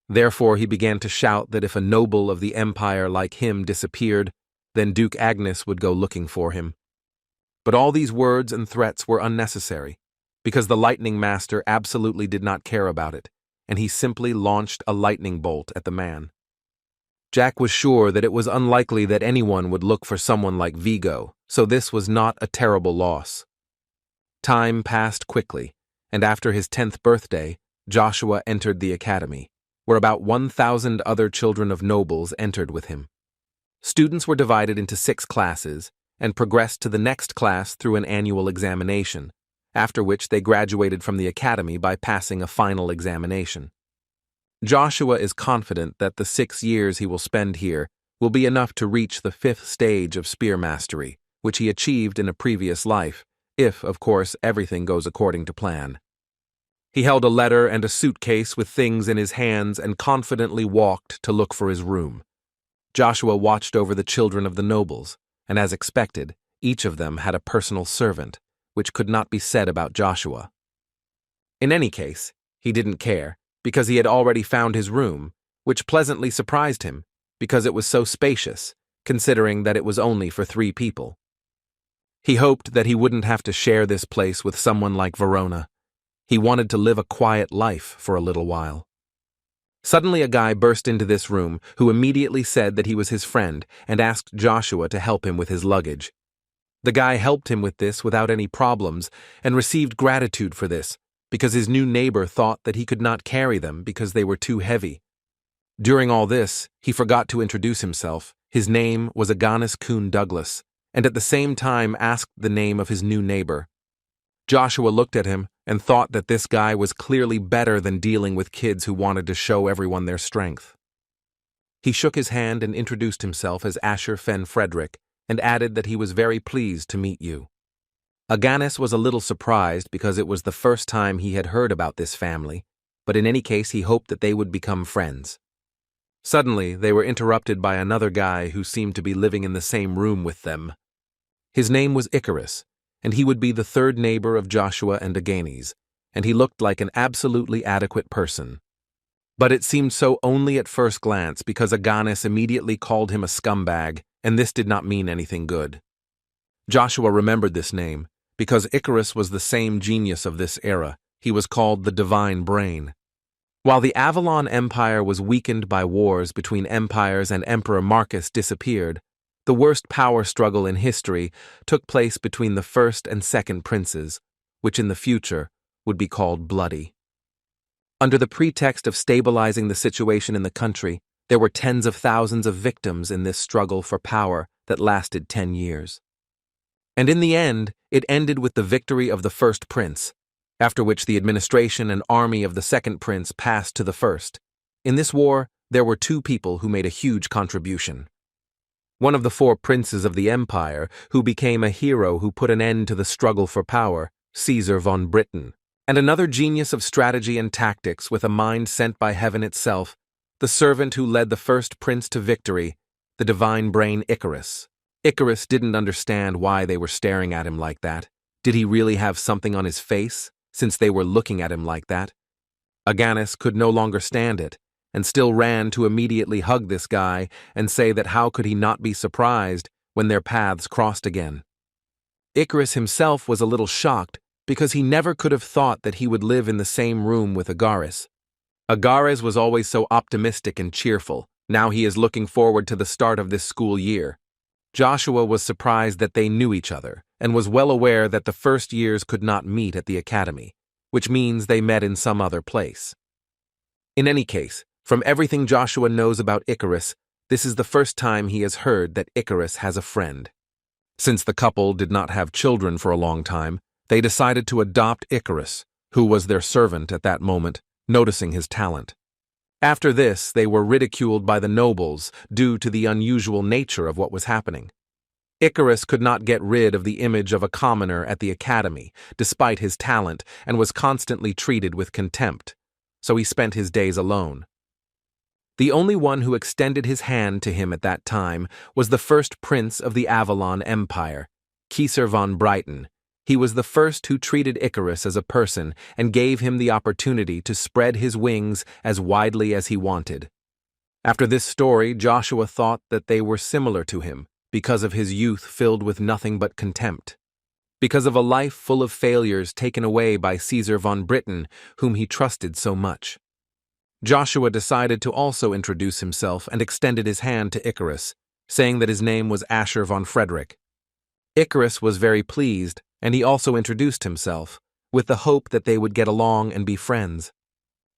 Therefore he began to shout that if a noble of the Empire like him disappeared, then Duke Agnes would go looking for him. But all these words and threats were unnecessary, because the Lightning Master absolutely did not care about it, and he simply launched a lightning bolt at the man. Jack was sure that it was unlikely that anyone would look for someone like Vigo, so this was not a terrible loss. Time passed quickly, and after his 10th birthday, Joshua entered the academy, where about 1,000 other children of nobles entered with him. Students were divided into 6 classes and progressed to the next class through an annual examination, after which they graduated from the academy by passing a final examination. Joshua is confident that the 6 years he will spend here will be enough to reach the 5th stage of spear mastery, which he achieved in a previous life, if, of course, everything goes according to plan. He held a letter and a suitcase with things in his hands and confidently walked to look for his room. Joshua watched over the children of the nobles, and as expected, each of them had a personal servant, which could not be said about Joshua. In any case, he didn't care, because he had already found his room, which pleasantly surprised him, because it was so spacious, considering that it was only for 3 people. He hoped that he wouldn't have to share this place with someone like Verona. He wanted to live a quiet life for a little while. Suddenly a guy burst into this room who immediately said that he was his friend and asked Joshua to help him with his luggage. The guy helped him with this without any problems and received gratitude for this, because his new neighbor thought that he could not carry them because they were too heavy. During all this, he forgot to introduce himself, His name was Aganis Kuhn Douglas, and at the same time asked the name of his new neighbor. Joshua looked at him and thought that this guy was clearly better than dealing with kids who wanted to show everyone their strength. He shook his hand and introduced himself as Asher Fen Frederick, and added that he was very pleased to meet you. Aganis was a little surprised because it was the first time he had heard about this family, but in any case he hoped that they would become friends. Suddenly, they were interrupted by another guy who seemed to be living in the same room with them. His name was Icarus, and he would be the third neighbor of Joshua and Aganis, and he looked like an absolutely adequate person. But it seemed so only at first glance because Aganis immediately called him a scumbag, and this did not mean anything good. Joshua remembered this name because Icarus was the same genius of this era. He was called the Divine Brain. While the Avalon Empire was weakened by wars between empires and Emperor Marcus disappeared, the worst power struggle in history took place between the first and second princes, which in the future would be called Bloody. Under the pretext of stabilizing the situation in the country, there were tens of thousands of victims in this struggle for power that lasted 10 years. And in the end, it ended with the victory of the first prince, after which the administration and army of the second prince passed to the first. In this war, there were two people who made a huge contribution. One of the four princes of the empire, who became a hero who put an end to the struggle for power, Caesar von Britain, and another genius of strategy and tactics with a mind sent by heaven itself, the servant who led the first prince to victory, the divine brain Icarus. Icarus didn't understand why they were staring at him like that. Did he really have something on his face, since they were looking at him like that? Aganis could no longer stand it, and still ran to immediately hug this guy and say that how could he not be surprised when their paths crossed again. Icarus himself was a little shocked because he never could have thought that he would live in the same room with Agares. Agares was always so optimistic and cheerful. Now he is looking forward to the start of this school year. Joshua was surprised that they knew each other and was well aware that the first years could not meet at the academy, which means they met in some other place. In any case, from everything Joshua knows about Icarus, this is the first time he has heard that Icarus has a friend. Since the couple did not have children for a long time, they decided to adopt Icarus, who was their servant at that moment, noticing his talent. After this, they were ridiculed by the nobles due to the unusual nature of what was happening. Icarus could not get rid of the image of a commoner at the academy, despite his talent, and was constantly treated with contempt, so he spent his days alone. The only one who extended his hand to him at that time was the first prince of the Avalon Empire, Caesar von Brighton. He was the first who treated Icarus as a person and gave him the opportunity to spread his wings as widely as he wanted. After this story, Joshua thought that they were similar to him because of his youth filled with nothing but contempt, because of a life full of failures taken away by Caesar von Britain, whom he trusted so much. Joshua decided to also introduce himself and extended his hand to Icarus, saying that his name was Asher von Frederick. Icarus was very pleased, and he also introduced himself, with the hope that they would get along and be friends.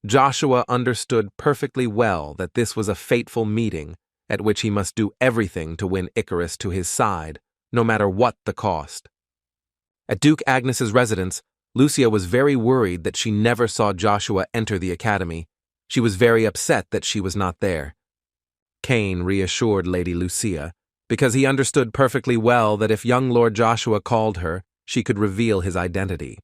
Joshua understood perfectly well that this was a fateful meeting at which he must do everything to win Icarus to his side, no matter what the cost. At Duke Agnes's residence, Lucia was very worried that she never saw Joshua enter the academy. She was very upset that she was not there. Cain reassured Lady Lucia, because he understood perfectly well that if young Lord Joshua called her, she could reveal his identity.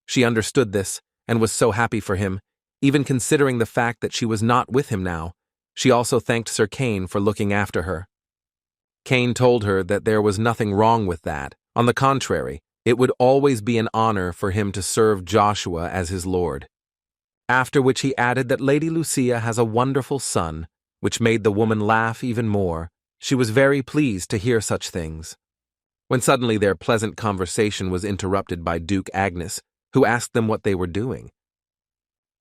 She understood this and was so happy for him, even considering the fact that she was not with him now. She also thanked Sir Cain for looking after her. Cain told her that there was nothing wrong with that. On the contrary, it would always be an honor for him to serve Joshua as his lord. After which he added that Lady Lucia has a wonderful son, which made the woman laugh even more. She was very pleased to hear such things. When suddenly their pleasant conversation was interrupted by Duke Agnes, who asked them what they were doing.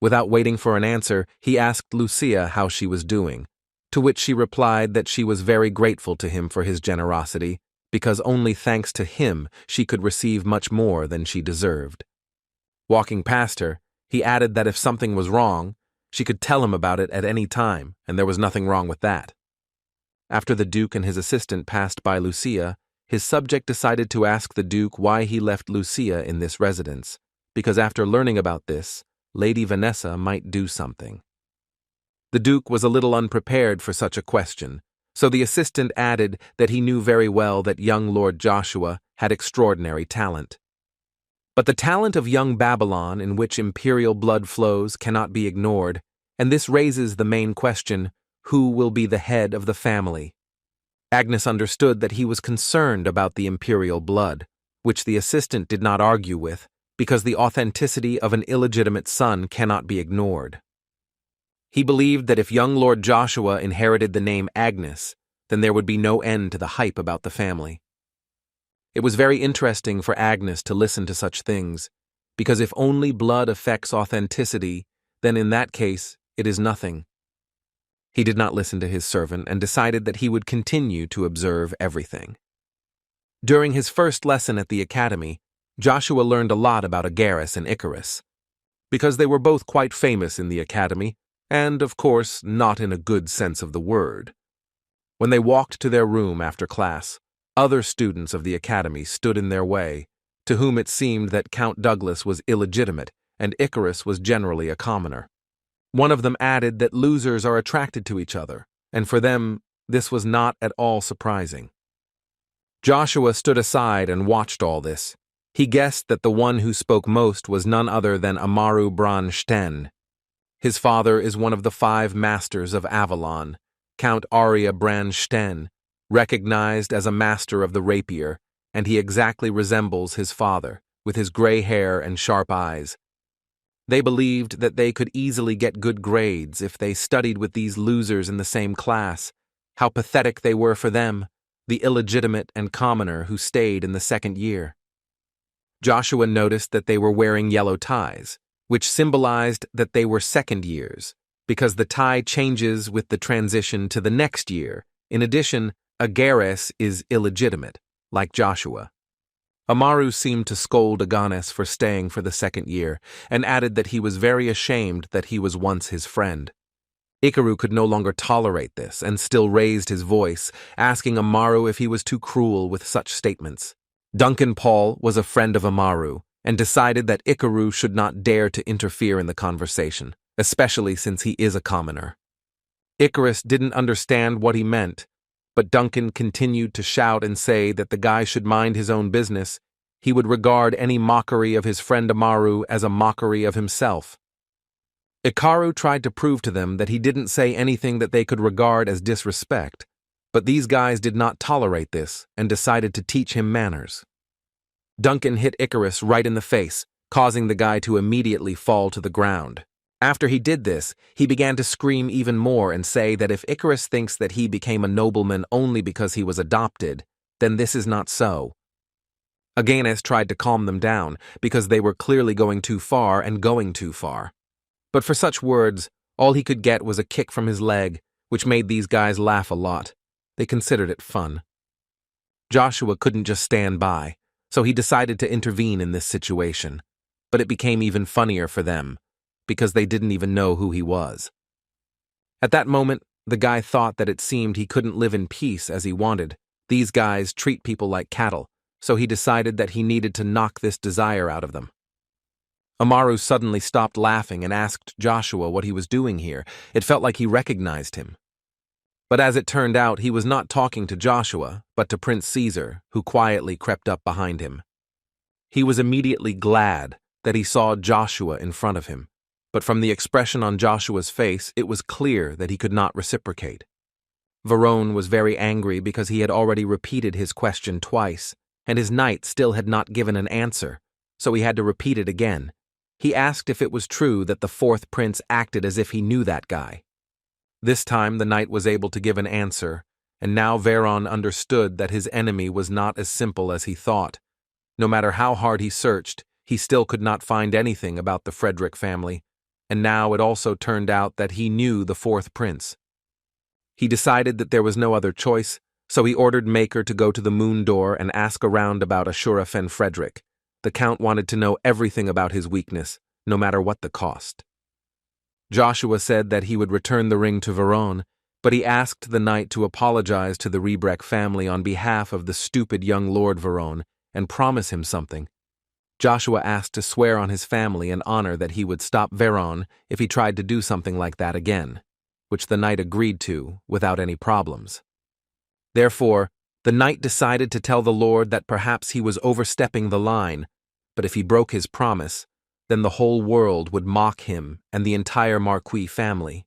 Without waiting for an answer, he asked Lucia how she was doing, to which she replied that she was very grateful to him for his generosity, because only thanks to him she could receive much more than she deserved. Walking past her, he added that if something was wrong, she could tell him about it at any time, and there was nothing wrong with that. After the Duke and his assistant passed by Lucia, his subject decided to ask the Duke why he left Lucia in this residence, because after learning about this, Lady Vanessa might do something. The Duke was a little unprepared for such a question, so the assistant added that he knew very well that young Lord Joshua had extraordinary talent. But the talent of young Babylon, in which imperial blood flows, cannot be ignored, and this raises the main question: who will be the head of the family? Agnes understood that he was concerned about the imperial blood, which the assistant did not argue with, because the authenticity of an illegitimate son cannot be ignored. He believed that if young Lord Joshua inherited the name Agnes, then there would be no end to the hype about the family. It was very interesting for Agnes to listen to such things, because if only blood affects authenticity, then in that case it is nothing. He did not listen to his servant and decided that he would continue to observe everything. During his first lesson at the academy, Joshua learned a lot about Agaris and Icarus, because they were both quite famous in the academy, and, of course, not in a good sense of the word. When they walked to their room after class, other students of the academy stood in their way, to whom it seemed that Count Douglas was illegitimate and Icarus was generally a commoner. One of them added that losers are attracted to each other, and for them, this was not at all surprising. Joshua stood aside and watched all this. He guessed that the one who spoke most was none other than Amaru Bronstein. His father is one of the 5 masters of Avalon, Count Arya Bronstein, recognized as a master of the rapier, and he exactly resembles his father, with his gray hair and sharp eyes. They believed that they could easily get good grades if they studied with these losers in the same class. How pathetic they were for them, the illegitimate and commoner who stayed in the second year. Joshua noticed that they were wearing yellow ties, which symbolized that they were second years, because the tie changes with the transition to the next year. In addition, Agaris is illegitimate, like Joshua. Amaru seemed to scold Aganis for staying for the second year, and added that he was very ashamed that he was once his friend. Ikaru could no longer tolerate this, and still raised his voice, asking Amaru if he was too cruel with such statements. Duncan Paul was a friend of Amaru, and decided that Ikaru should not dare to interfere in the conversation, especially since he is a commoner. Icarus didn't understand what he meant, but Duncan continued to shout and say that the guy should mind his own business. He would regard any mockery of his friend Amaru as a mockery of himself. Ikaru tried to prove to them that he didn't say anything that they could regard as disrespect, but these guys did not tolerate this and decided to teach him manners. Duncan hit Icarus right in the face, causing the guy to immediately fall to the ground. After he did this, he began to scream even more and say that if Icarus thinks that he became a nobleman only because he was adopted, then this is not so. Aganis tried to calm them down, because they were clearly going too far and going too far. But for such words, all he could get was a kick from his leg, which made these guys laugh a lot. They considered it fun. Joshua couldn't just stand by, so he decided to intervene in this situation. But it became even funnier for them, because they didn't even know who he was. At that moment, the guy thought that it seemed he couldn't live in peace as he wanted. These guys treat people like cattle, so he decided that he needed to knock this desire out of them. Amaru suddenly stopped laughing and asked Joshua what he was doing here. It felt like he recognized him. But as it turned out, he was not talking to Joshua, but to Prince Caesar, who quietly crept up behind him. He was immediately glad that he saw Joshua in front of him, but from the expression on Joshua's face, it was clear that he could not reciprocate. Varone was very angry because he had already repeated his question twice, and his knight still had not given an answer, so he had to repeat it again. He asked if it was true that the 4th prince acted as if he knew that guy. This time the knight was able to give an answer, and now Varone understood that his enemy was not as simple as he thought. No matter how hard he searched, he still could not find anything about the Frederick family, and now it also turned out that he knew the 4th prince. He decided that there was no other choice, so he ordered Maker to go to the moon door and ask around about Ashurafen Frederick. The Count wanted to know everything about his weakness, no matter what the cost. Joshua said that he would return the ring to Varone, but he asked the knight to apologize to the Rebreck family on behalf of the stupid young Lord Veron and promise him something. Joshua asked to swear on his family and honor that he would stop Veron if he tried to do something like that again, which the knight agreed to without any problems. Therefore, the knight decided to tell the Lord that perhaps he was overstepping the line, but if he broke his promise, then the whole world would mock him and the entire Marquis family.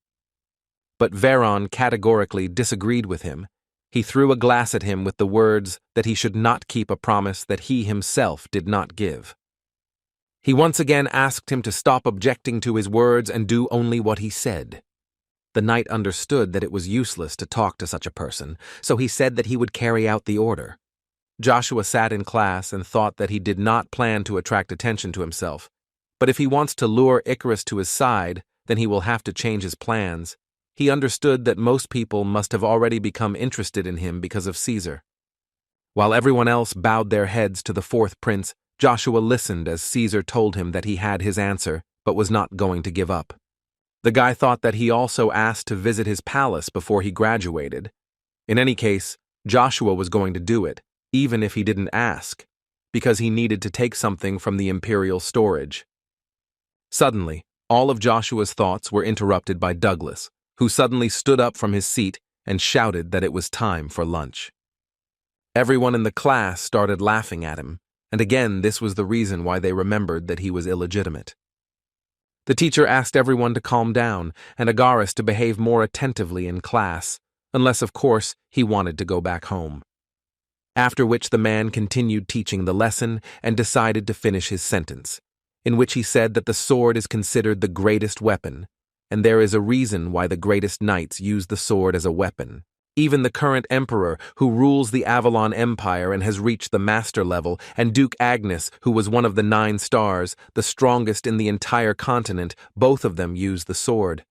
But Veron categorically disagreed with him. He threw a glass at him with the words that he should not keep a promise that he himself did not give. He once again asked him to stop objecting to his words and do only what he said. The knight understood that it was useless to talk to such a person, so he said that he would carry out the order. Joshua sat in class and thought that he did not plan to attract attention to himself, but if he wants to lure Icarus to his side, then he will have to change his plans. He understood that most people must have already become interested in him because of Caesar. While everyone else bowed their heads to the fourth prince, Joshua listened as Caesar told him that he had his answer, but was not going to give up. The guy thought that he also asked to visit his palace before he graduated. In any case, Joshua was going to do it, even if he didn't ask, because he needed to take something from the Imperial storage. Suddenly, all of Joshua's thoughts were interrupted by Douglas, who suddenly stood up from his seat and shouted that it was time for lunch. Everyone in the class started laughing at him, and again this was the reason why they remembered that he was illegitimate. The teacher asked everyone to calm down and Agaris to behave more attentively in class, unless of course he wanted to go back home. After which the man continued teaching the lesson and decided to finish his sentence, in which he said that the sword is considered the greatest weapon, and there is a reason why the greatest knights use the sword as a weapon. Even the current emperor, who rules the Avalon Empire and has reached the master level, and Duke Agnes, who was one of the 9 stars, the strongest in the entire continent, both of them use the sword.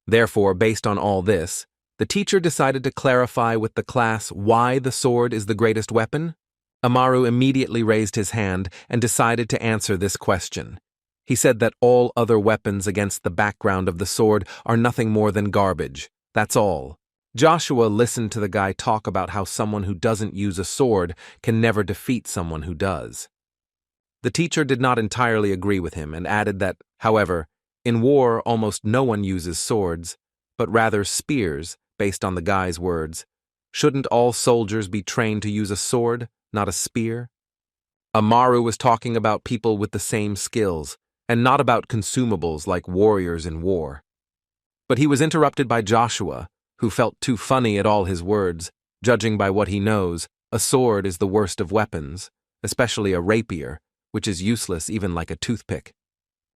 Therefore, based on all this, the teacher decided to clarify with the class why the sword is the greatest weapon. Amaru immediately raised his hand and decided to answer this question. He said that all other weapons against the background of the sword are nothing more than garbage. That's all. Joshua listened to the guy talk about how someone who doesn't use a sword can never defeat someone who does. The teacher did not entirely agree with him and added that, however, in war almost no one uses swords, but rather spears, based on the guy's words. Shouldn't all soldiers be trained to use a sword, not a spear? Amaru was talking about people with the same skills, and not about consumables like warriors in war. But he was interrupted by Joshua, who felt too funny at all his words. Judging by what he knows, a sword is the worst of weapons, especially a rapier, which is useless even like a toothpick.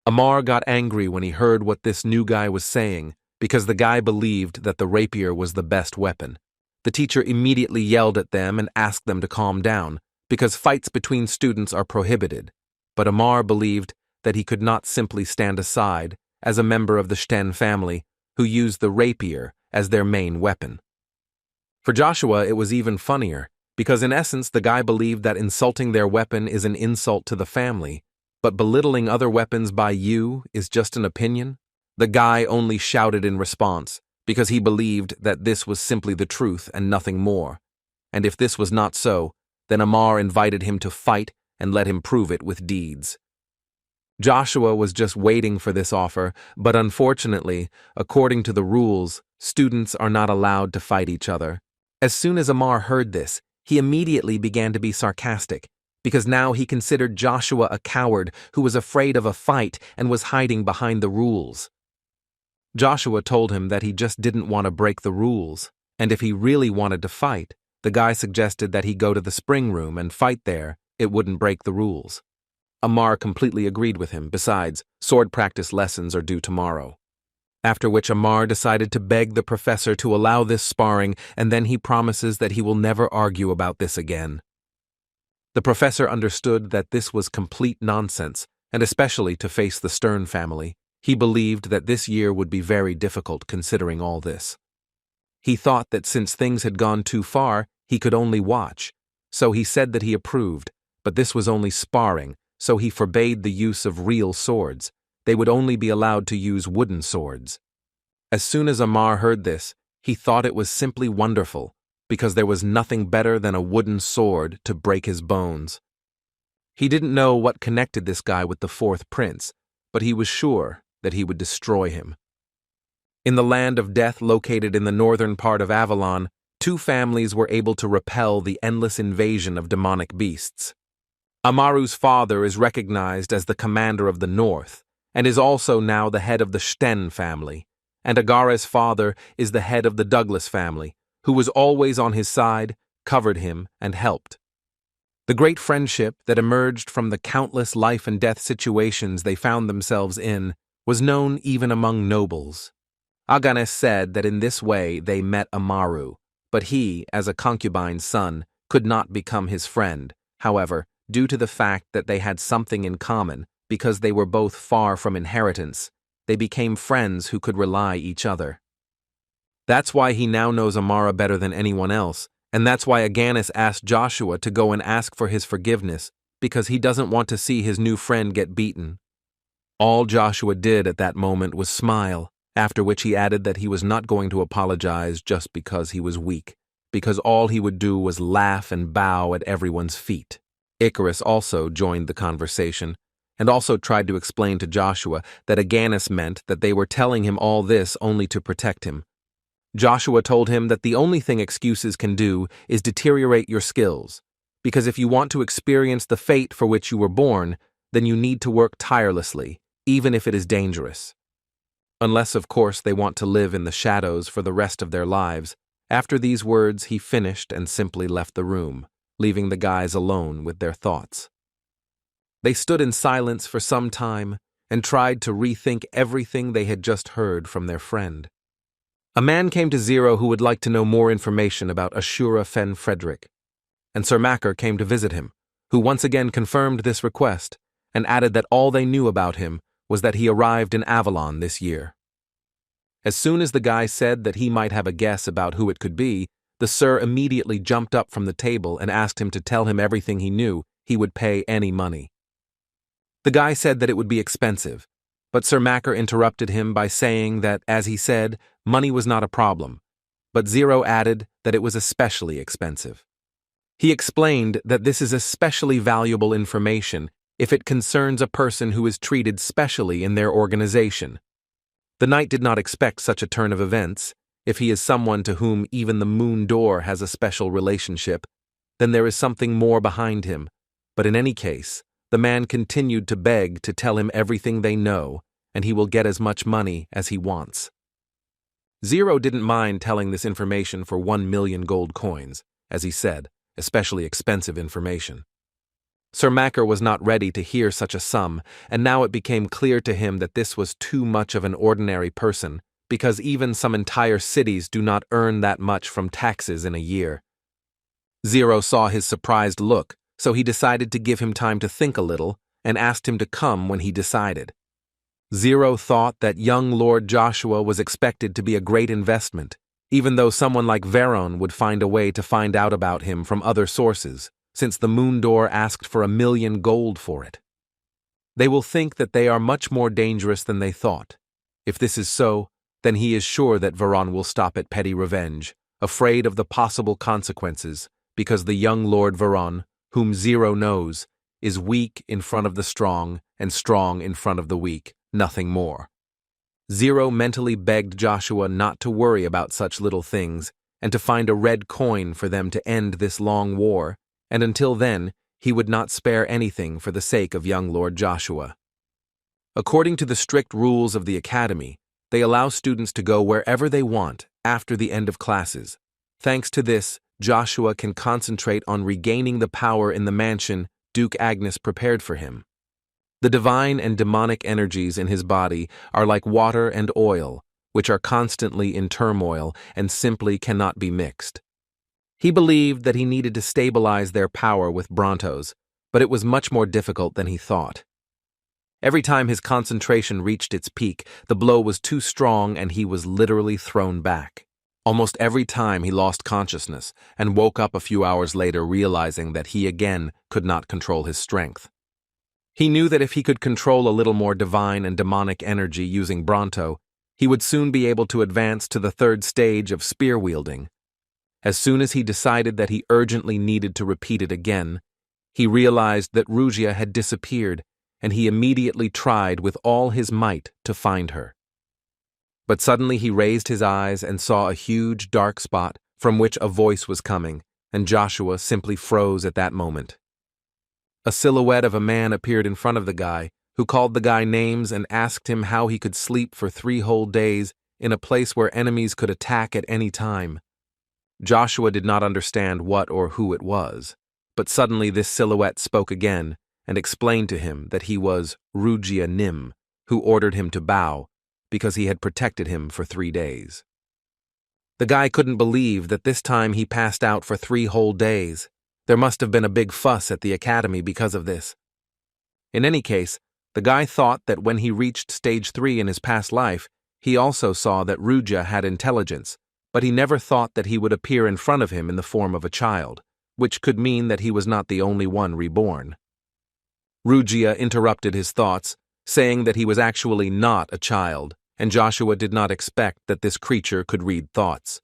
Amar got angry when he heard what this new guy was saying, because the guy believed that the rapier was the best weapon. The teacher immediately yelled at them and asked them to calm down, because fights between students are prohibited. But Amar believed that he could not simply stand aside, as a member of the Sten family, who used the rapier as their main weapon. For Joshua, it was even funnier, because in essence the guy believed that insulting their weapon is an insult to the family, but belittling other weapons by you is just an opinion. The guy only shouted in response, because he believed that this was simply the truth and nothing more, and if this was not so, then Amar invited him to fight and let him prove it with deeds. Joshua was just waiting for this offer, but unfortunately, according to the rules, students are not allowed to fight each other. As soon as Amar heard this, he immediately began to be sarcastic, because now he considered Joshua a coward who was afraid of a fight and was hiding behind the rules. Joshua told him that he just didn't want to break the rules, and if he really wanted to fight, the guy suggested that he go to the spring room and fight there. It wouldn't break the rules. Amar completely agreed with him. Besides, sword practice lessons are due tomorrow. After which Amar decided to beg the professor to allow this sparring, and then he promises that he will never argue about this again. The professor understood that this was complete nonsense, and especially to face the Stern family. He believed that this year would be very difficult considering all this. He thought that since things had gone too far, he could only watch, so he said that he approved, but this was only sparring, so he forbade the use of real swords. They would only be allowed to use wooden swords. As soon as Amar heard this, He thought it was simply wonderful, because there was nothing better than a wooden sword to break his bones. He didn't know what connected this guy with the fourth prince, but he was sure that he would destroy him. In the land of death located in the northern part of Avalon, two families were able to repel the endless invasion of demonic beasts. Amaru's father is recognized as the commander of the North, and is also now the head of the Sten family, and Agare's father is the head of the Douglas family, who was always on his side, covered him, and helped. The great friendship that emerged from the countless life and death situations they found themselves in was known even among nobles. Aganes said that in this way they met Amaru, but he, as a concubine's son, could not become his friend. However, due to the fact that they had something in common, because they were both far from inheritance, they became friends who could rely each other. That's why he now knows Amara better than anyone else, and that's why Aganis asked Joshua to go and ask for his forgiveness, because he doesn't want to see his new friend get beaten. All Joshua did at that moment was smile, after which he added that he was not going to apologize just because he was weak, because all he would do was laugh and bow at everyone's feet. Icarus also joined the conversation, and also tried to explain to Joshua that Aganis meant that they were telling him all this only to protect him. Joshua told him that the only thing excuses can do is deteriorate your skills, because if you want to experience the fate for which you were born, then you need to work tirelessly, even if it is dangerous. Unless, of course, they want to live in the shadows for the rest of their lives. After these words, he finished and simply left the room, leaving the guys alone with their thoughts. They stood in silence for some time and tried to rethink everything they had just heard from their friend. A man came to Zero who would like to know more information about Ashura Fen Frederick, and Sir Macker came to visit him, who once again confirmed this request and added that all they knew about him was that he arrived in Avalon this year. As soon as the guy said that he might have a guess about who it could be, the Sir immediately jumped up from the table and asked him to tell him everything he knew. He would pay any money. The guy said that it would be expensive, but Sir Macker interrupted him by saying that, as he said, money was not a problem, but Zero added that it was especially expensive. He explained that this is especially valuable information if it concerns a person who is treated specially in their organization. The knight did not expect such a turn of events. If he is someone to whom even the Moon Door has a special relationship, then there is something more behind him. But in any case, the man continued to beg to tell him everything they know, and he will get as much money as he wants. Zero didn't mind telling this information for 1,000,000 gold coins, as he said, especially expensive information. Sir Macker was not ready to hear such a sum, and now it became clear to him that this was too much of an ordinary person, because even some entire cities do not earn that much from taxes in a year. Zero saw his surprised look, so he decided to give him time to think a little and asked him to come when he decided. Zero thought that young Lord Joshua was expected to be a great investment, even though someone like Veron would find a way to find out about him from other sources, since the Moon Door asked for 1,000,000 gold for it. They will think that they are much more dangerous than they thought. If this is so, then he is sure that Veron will stop at petty revenge, afraid of the possible consequences, because the young Lord Veron, whom Zero knows, is weak in front of the strong and strong in front of the weak, nothing more. Zero mentally begged Joshua not to worry about such little things and to find a red coin for them to end this long war, and until then, he would not spare anything for the sake of young Lord Joshua. According to the strict rules of the academy, they allow students to go wherever they want after the end of classes. Thanks to this, Joshua can concentrate on regaining the power in the mansion Duke Agnes prepared for him. The divine and demonic energies in his body are like water and oil, which are constantly in turmoil and simply cannot be mixed. He believed that he needed to stabilize their power with Brontos, but it was much more difficult than he thought. Every time his concentration reached its peak, the blow was too strong and he was literally thrown back. Almost every time he lost consciousness and woke up a few hours later realizing that he again could not control his strength. He knew that if he could control a little more divine and demonic energy using Bronto, He would soon be able to advance to the third stage of spear-wielding. As soon as he decided that he urgently needed to repeat it again, he realized that Rugia had disappeared, and he immediately tried with all his might to find her. But suddenly he raised his eyes and saw a huge dark spot from which a voice was coming, and Joshua simply froze at that moment. A silhouette of a man appeared in front of the guy, who called the guy names and asked him how he could sleep for 3 whole days in a place where enemies could attack at any time. Joshua did not understand what or who it was, but suddenly this silhouette spoke again and explained to him that he was Rugia Nim, who ordered him to bow because he had protected him for 3 days. The guy couldn't believe that this time he passed out for 3 whole days. There must have been a big fuss at the academy because of this. In any case, the guy thought that when he reached stage 3 in his past life, he also saw that Rugia had intelligence, but he never thought that he would appear in front of him in the form of a child, which could mean that he was not the only one reborn. Rugia interrupted his thoughts, saying that he was actually not a child, and Joshua did not expect that this creature could read thoughts.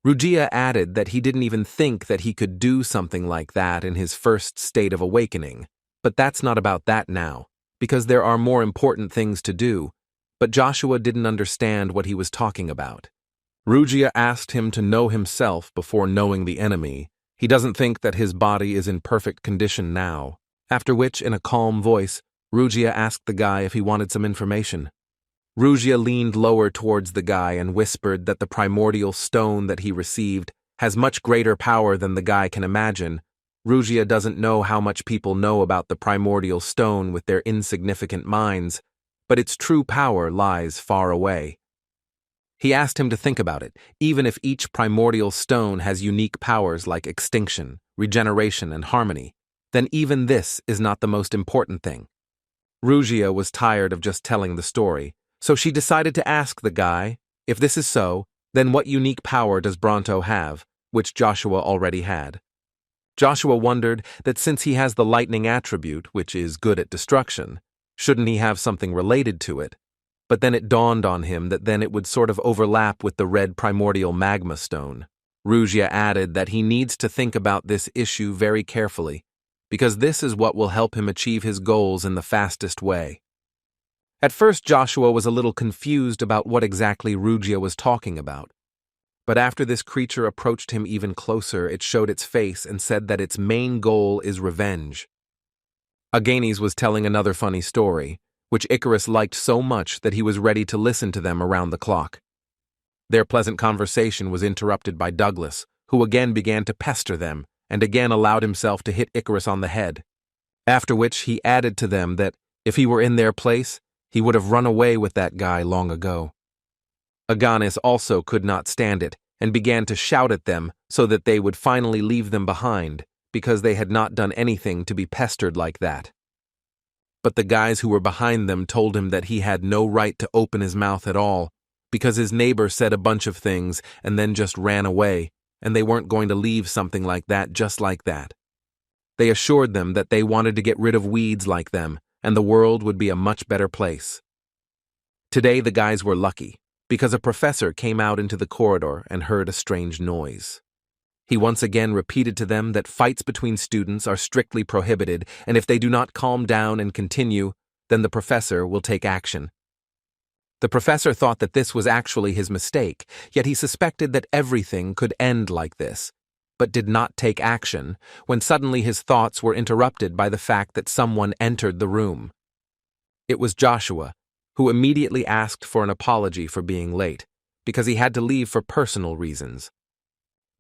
Rugia added that he didn't even think that he could do something like that in his first state of awakening, but that's not about that now, because there are more important things to do, but Joshua didn't understand what he was talking about. Rugia asked him to know himself before knowing the enemy. He doesn't think that his body is in perfect condition now, after which, in a calm voice, Rugia asked the guy if he wanted some information. Rugia leaned lower towards the guy and whispered that the primordial stone that he received has much greater power than the guy can imagine. Rugia doesn't know how much people know about the primordial stone with their insignificant minds, but its true power lies far away. He asked him to think about it. Even if each primordial stone has unique powers like extinction, regeneration, and harmony, then even this is not the most important thing. Rugia was tired of just telling the story, so she decided to ask the guy, if this is so, then what unique power does Bronto have, which Joshua already had? Joshua wondered that since he has the lightning attribute, which is good at destruction, shouldn't he have something related to it? But then it dawned on him that then it would sort of overlap with the red primordial magma stone. Rugia added that he needs to think about this issue very carefully, because this is what will help him achieve his goals in the fastest way. At first, Joshua was a little confused about what exactly Rugia was talking about. But after this creature approached him even closer, it showed its face and said that its main goal is revenge. Aganes was telling another funny story, which Icarus liked so much that he was ready to listen to them around the clock. Their pleasant conversation was interrupted by Douglas, who again began to pester them and again allowed himself to hit Icarus on the head, after which he added to them that if he were in their place, he would have run away with that guy long ago. Aganes also could not stand it and began to shout at them so that they would finally leave them behind because they had not done anything to be pestered like that. But the guys who were behind them told him that he had no right to open his mouth at all because his neighbor said a bunch of things and then just ran away, and they weren't going to leave something like that just like that. They assured them that they wanted to get rid of weeds like them, and the world would be a much better place. Today the guys were lucky, because a professor came out into the corridor and heard a strange noise. He once again repeated to them that fights between students are strictly prohibited, and if they do not calm down and continue, then the professor will take action. The professor thought that this was actually his mistake, yet he suspected that everything could end like this, but did not take action when suddenly his thoughts were interrupted by the fact that someone entered the room. It was Joshua, who immediately asked for an apology for being late, because he had to leave for personal reasons.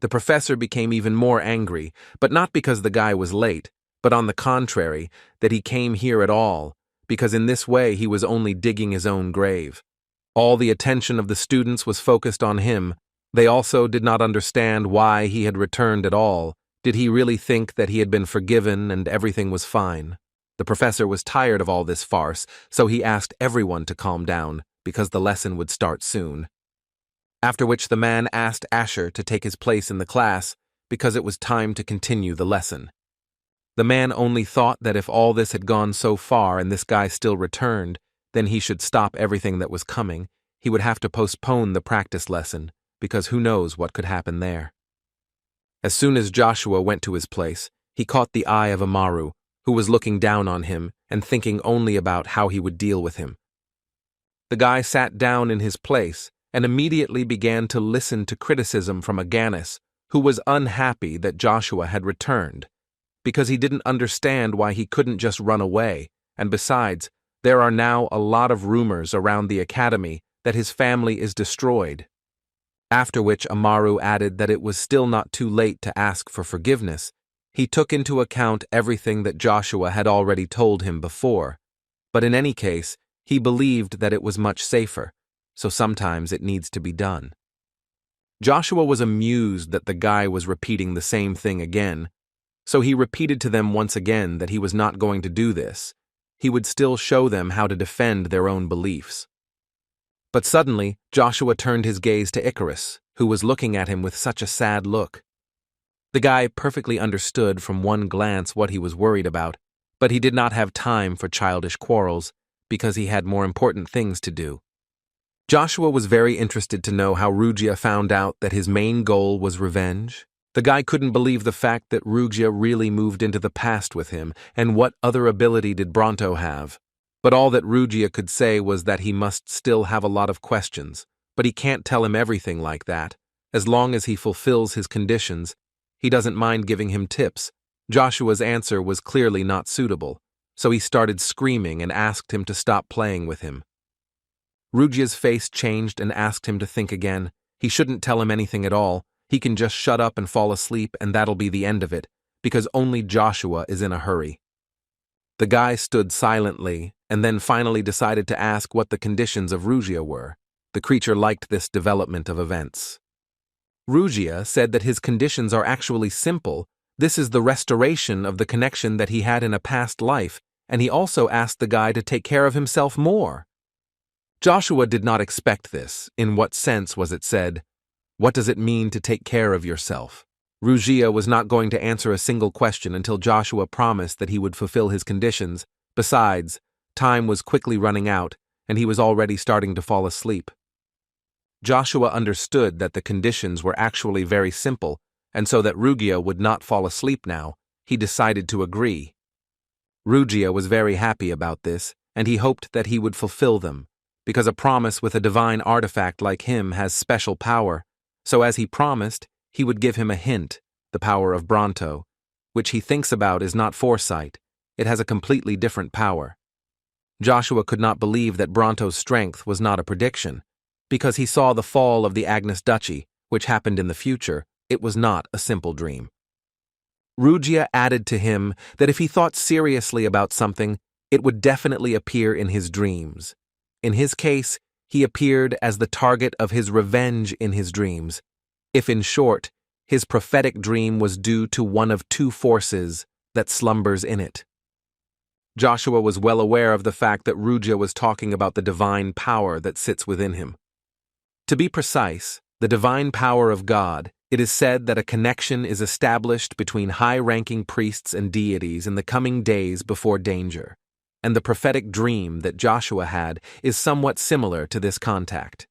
The professor became even more angry, but not because the guy was late, but on the contrary, that he came here at all, because in this way he was only digging his own grave. All the attention of the students was focused on him. They also did not understand why he had returned at all. Did he really think that he had been forgiven and everything was fine? The professor was tired of all this farce, so he asked everyone to calm down, because the lesson would start soon. After which the man asked Asher to take his place in the class, because it was time to continue the lesson. The man only thought that if all this had gone so far and this guy still returned, then he should stop everything that was coming, he would have to postpone the practice lesson, because who knows what could happen there. As soon as Joshua went to his place, he caught the eye of Amaru, who was looking down on him and thinking only about how he would deal with him. The guy sat down in his place and immediately began to listen to criticism from Aganis, who was unhappy that Joshua had returned, because he didn't understand why he couldn't just run away, and besides, there are now a lot of rumors around the academy that his family is destroyed. After which Amaru added that it was still not too late to ask for forgiveness. He took into account everything that Joshua had already told him before, but in any case, he believed that it was much safer, so sometimes it needs to be done. Joshua was amused that the guy was repeating the same thing again, so he repeated to them once again that he was not going to do this. He would still show them how to defend their own beliefs. But suddenly, Joshua turned his gaze to Icarus, who was looking at him with such a sad look. The guy perfectly understood from one glance what he was worried about, but he did not have time for childish quarrels, because he had more important things to do. Joshua was very interested to know how Rugia found out that his main goal was revenge. The guy couldn't believe the fact that Rugia really moved into the past with him, and what other ability did Bronto have? But all that Rugia could say was that he must still have a lot of questions, but he can't tell him everything like that. As long as he fulfills his conditions, he doesn't mind giving him tips. Joshua's answer was clearly not suitable, so he started screaming and asked him to stop playing with him. Rugia's face changed and asked him to think again. He shouldn't tell him anything at all. He can just shut up and fall asleep, and that'll be the end of it, because only Joshua is in a hurry. The guy stood silently, and then finally decided to ask what the conditions of Rugia were. The creature liked this development of events. Rugia said that his conditions are actually simple. This is the restoration of the connection that he had in a past life, and he also asked the guy to take care of himself more. Joshua did not expect this. In what sense was it said? What does it mean to take care of yourself? Rugia was not going to answer a single question until Joshua promised that he would fulfill his conditions. Besides, time was quickly running out, and he was already starting to fall asleep. Joshua understood that the conditions were actually very simple, and so that Rugia would not fall asleep now, he decided to agree. Rugia was very happy about this, and he hoped that he would fulfill them, because a promise with a divine artifact like him has special power. So as he promised, he would give him a hint, the power of Bronto, which he thinks about is not foresight. It has a completely different power. Joshua could not believe that Bronto's strength was not a prediction. Because he saw the fall of the Agnes Duchy, which happened in the future, it was not a simple dream. Rugia added to him that if he thought seriously about something, it would definitely appear in his dreams. In his case, he appeared as the target of his revenge in his dreams. If, in short, his prophetic dream was due to one of two forces that slumbers in it. Joshua was well aware of the fact that Rugia was talking about the divine power that sits within him. To be precise, the divine power of God, it is said that a connection is established between high-ranking priests and deities in the coming days before danger, and the prophetic dream that Joshua had is somewhat similar to this contact.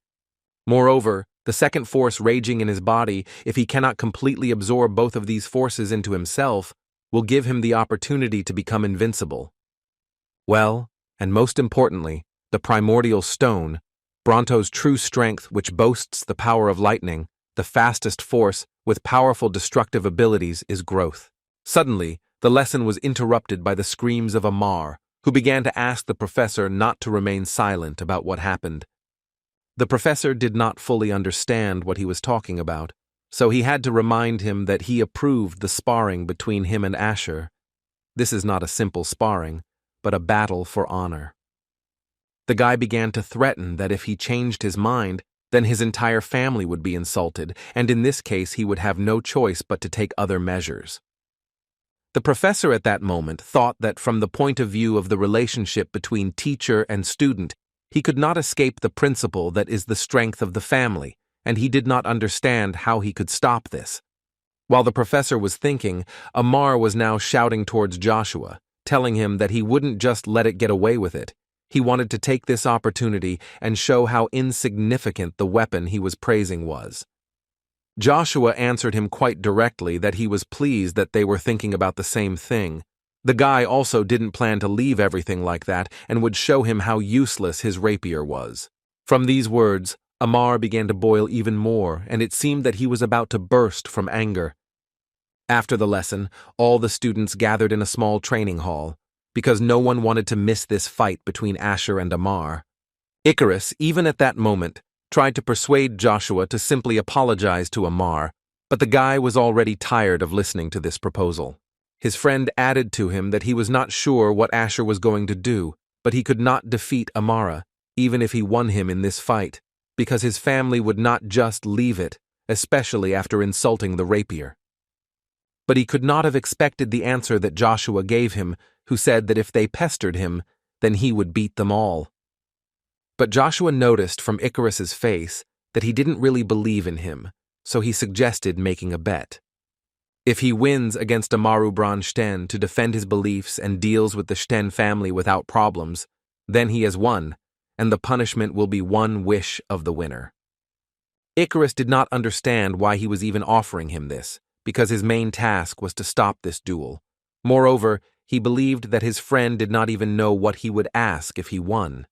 Moreover, the second force raging in his body, if he cannot completely absorb both of these forces into himself, will give him the opportunity to become invincible. Well, and most importantly, the primordial stone, Bronto's true strength, which boasts the power of lightning, the fastest force with powerful destructive abilities, is growth. Suddenly, the lesson was interrupted by the screams of Amar, who began to ask the professor not to remain silent about what happened. The professor did not fully understand what he was talking about, so he had to remind him that he approved the sparring between him and Asher. This is not a simple sparring, but a battle for honor. The guy began to threaten that if he changed his mind, then his entire family would be insulted, and in this case he would have no choice but to take other measures. The professor at that moment thought that from the point of view of the relationship between teacher and student, he could not escape the principle that is the strength of the family, and he did not understand how he could stop this. While the professor was thinking, Amar was now shouting towards Joshua, telling him that he wouldn't just let it get away with it. He wanted to take this opportunity and show how insignificant the weapon he was praising was. Joshua answered him quite directly that he was pleased that they were thinking about the same thing. The guy also didn't plan to leave everything like that and would show him how useless his rapier was. From these words, Amar began to boil even more, and it seemed that he was about to burst from anger. After the lesson, all the students gathered in a small training hall, because no one wanted to miss this fight between Asher and Amar. Icarus, even at that moment, tried to persuade Joshua to simply apologize to Amar, but the guy was already tired of listening to this proposal. His friend added to him that he was not sure what Asher was going to do, but he could not defeat Amara, even if he won him in this fight, because his family would not just leave it, especially after insulting the rapier. But he could not have expected the answer that Joshua gave him, who said that if they pestered him, then he would beat them all. But Joshua noticed from Icarus's face that he didn't really believe in him, so he suggested making a bet. If he wins against Amaru Bronstein to defend his beliefs and deals with the Stein family without problems, then he has won, and the punishment will be one wish of the winner. Icarus did not understand why he was even offering him this, because his main task was to stop this duel. Moreover, he believed that his friend did not even know what he would ask if he won.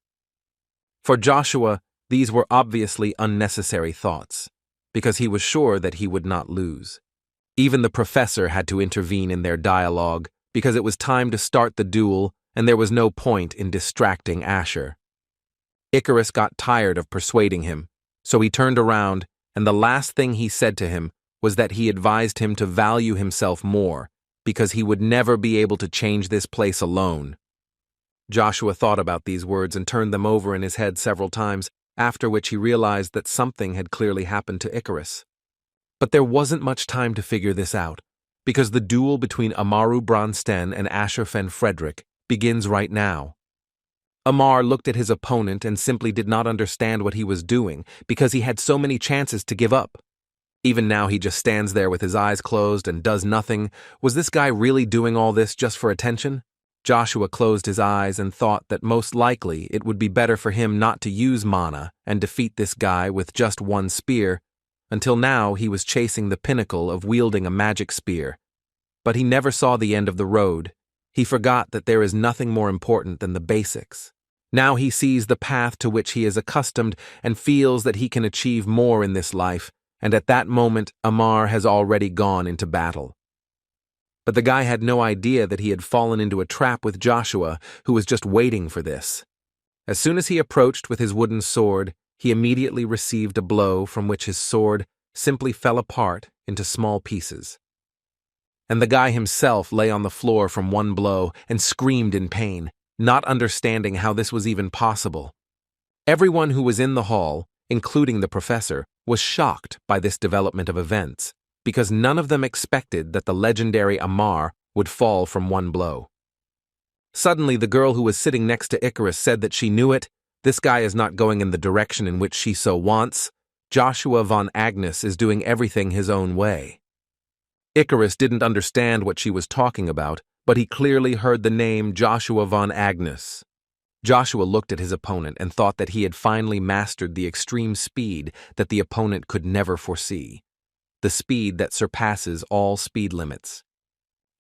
For Joshua, these were obviously unnecessary thoughts, because he was sure that he would not lose. Even the professor had to intervene in their dialogue, because it was time to start the duel, and there was no point in distracting Asher. Icarus got tired of persuading him, so he turned around, and the last thing he said to him was that he advised him to value himself more, because he would never be able to change this place alone. Joshua thought about these words and turned them over in his head several times, after which he realized that something had clearly happened to Icarus. But there wasn't much time to figure this out, because the duel between Amaru Bronstein and Asher Fen Frederick begins right now. Amar looked at his opponent and simply did not understand what he was doing, because he had so many chances to give up. Even now he just stands there with his eyes closed and does nothing. Was this guy really doing all this just for attention? Joshua closed his eyes and thought that most likely it would be better for him not to use mana and defeat this guy with just one spear. Until now he was chasing the pinnacle of wielding a magic spear. But he never saw the end of the road. He forgot that there is nothing more important than the basics. Now he sees the path to which he is accustomed and feels that he can achieve more in this life, and at that moment Amar has already gone into battle. But the guy had no idea that he had fallen into a trap with Joshua, who was just waiting for this. As soon as he approached with his wooden sword, he immediately received a blow from which his sword simply fell apart into small pieces. And the guy himself lay on the floor from one blow and screamed in pain, not understanding how this was even possible. Everyone who was in the hall, including the professor, was shocked by this development of events, because none of them expected that the legendary Amar would fall from one blow. Suddenly, the girl who was sitting next to Icarus said that she knew it. This guy is not going in the direction in which she so wants. Joshua von Agnes is doing everything his own way. Icarus didn't understand what she was talking about, but he clearly heard the name Joshua von Agnes. Joshua looked at his opponent and thought that he had finally mastered the extreme speed that the opponent could never foresee, the speed that surpasses all speed limits.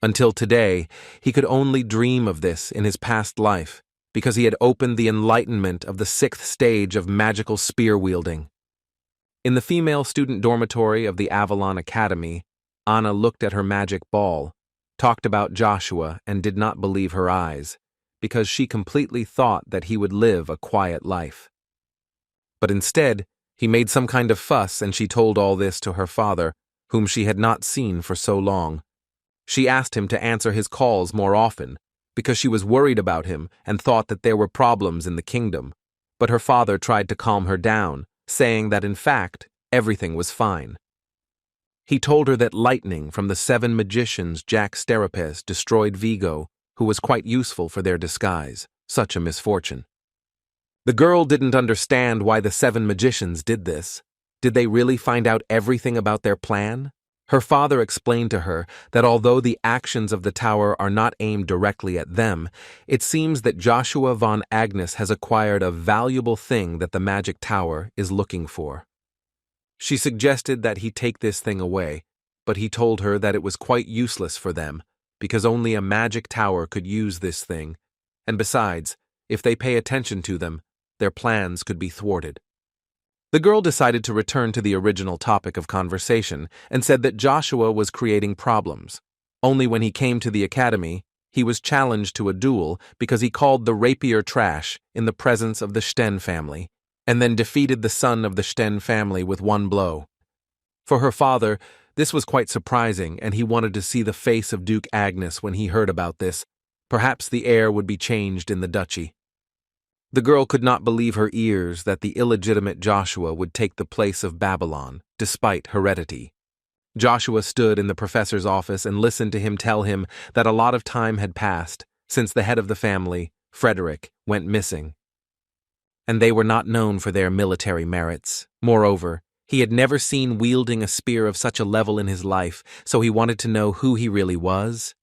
Until today, he could only dream of this in his past life, because he had opened the enlightenment of the 6th stage of magical spear-wielding. In the female student dormitory of the Avalon Academy, Anna looked at her magic ball, talked about Joshua, and did not believe her eyes, because she completely thought that he would live a quiet life. But instead, he made some kind of fuss, and she told all this to her father, whom she had not seen for so long. She asked him to answer his calls more often, because she was worried about him and thought that there were problems in the kingdom, but her father tried to calm her down, saying that in fact, everything was fine. He told her that lightning from the 7 magicians Jack Sterapes destroyed Vigo, who was quite useful for their disguise, such a misfortune. The girl didn't understand why the 7 magicians did this. Did they really find out everything about their plan? Her father explained to her that although the actions of the tower are not aimed directly at them, it seems that Joshua von Agnes has acquired a valuable thing that the magic tower is looking for. She suggested that he take this thing away, but he told her that it was quite useless for them, because only a magic tower could use this thing, and besides, if they pay attention to them, their plans could be thwarted. The girl decided to return to the original topic of conversation and said that Joshua was creating problems. Only when he came to the academy, he was challenged to a duel because he called the rapier trash in the presence of the Sten family, and then defeated the son of the Sten family with one blow. For her father, this was quite surprising, and he wanted to see the face of Duke Agnes when he heard about this. Perhaps the heir would be changed in the duchy. The girl could not believe her ears that the illegitimate Joshua would take the place of Babylon, despite heredity. Joshua stood in the professor's office and listened to him tell him that a lot of time had passed since the head of the family, Frederick, went missing. And they were not known for their military merits. Moreover, he had never seen wielding a spear of such a level in his life, so he wanted to know who he really was.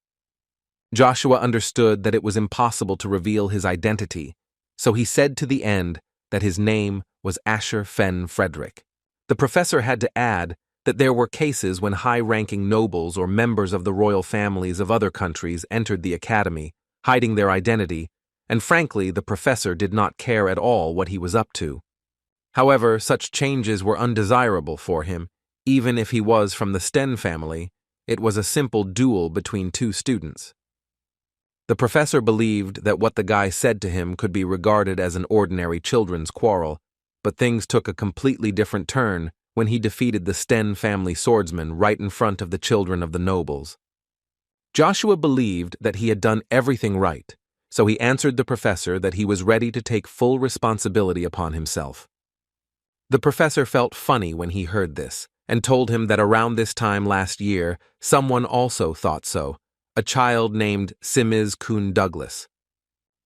Joshua understood that it was impossible to reveal his identity, so he said to the end that his name was Asher Fen Frederick. The professor had to add that there were cases when high-ranking nobles or members of the royal families of other countries entered the academy, hiding their identity, and frankly, the professor did not care at all what he was up to. However, such changes were undesirable for him. Even if he was from the Sten family, it was a simple duel between two students. The professor believed that what the guy said to him could be regarded as an ordinary children's quarrel, but things took a completely different turn when he defeated the Sten family swordsman right in front of the children of the nobles. Joshua believed that he had done everything right, so he answered the professor that he was ready to take full responsibility upon himself. The professor felt funny when he heard this, and told him that around this time last year, someone also thought so, a child named Simiz Kuhn Douglas.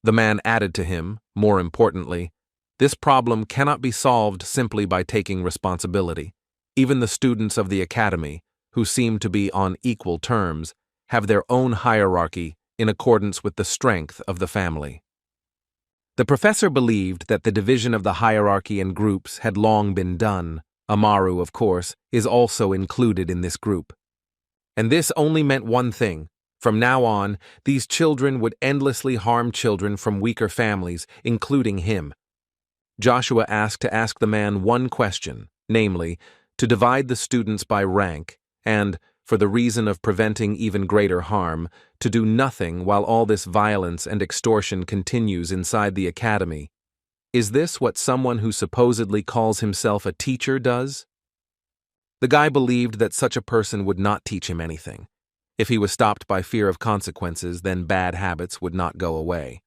The man added to him, more importantly, this problem cannot be solved simply by taking responsibility. Even the students of the academy, who seem to be on equal terms, have their own hierarchy in accordance with the strength of the family. The professor believed that the division of the hierarchy in groups had long been done. Amaru, of course, is also included in this group. And this only meant one thing. From now on, these children would endlessly harm children from weaker families, including him. Joshua asked to ask the man one question, namely, to divide the students by rank, and, for the reason of preventing even greater harm, to do nothing while all this violence and extortion continues inside the academy. Is this what someone who supposedly calls himself a teacher does? The guy believed that such a person would not teach him anything. If he was stopped by fear of consequences, then bad habits would not go away.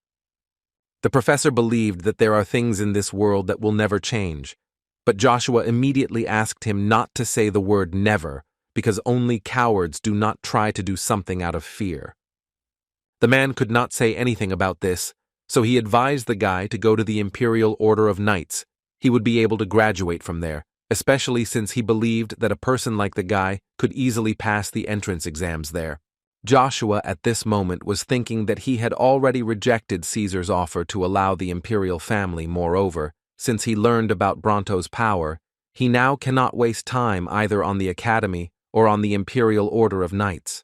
The professor believed that there are things in this world that will never change, but Joshua immediately asked him not to say the word never, because only cowards do not try to do something out of fear. The man could not say anything about this, so he advised the guy to go to the Imperial Order of Knights. He would be able to graduate from there, especially since he believed that a person like the guy could easily pass the entrance exams there. Joshua at this moment was thinking that he had already rejected Caesar's offer to allow the imperial family. Moreover, since he learned about Bronto's power, he now cannot waste time either on the academy or on the Imperial Order of Knights.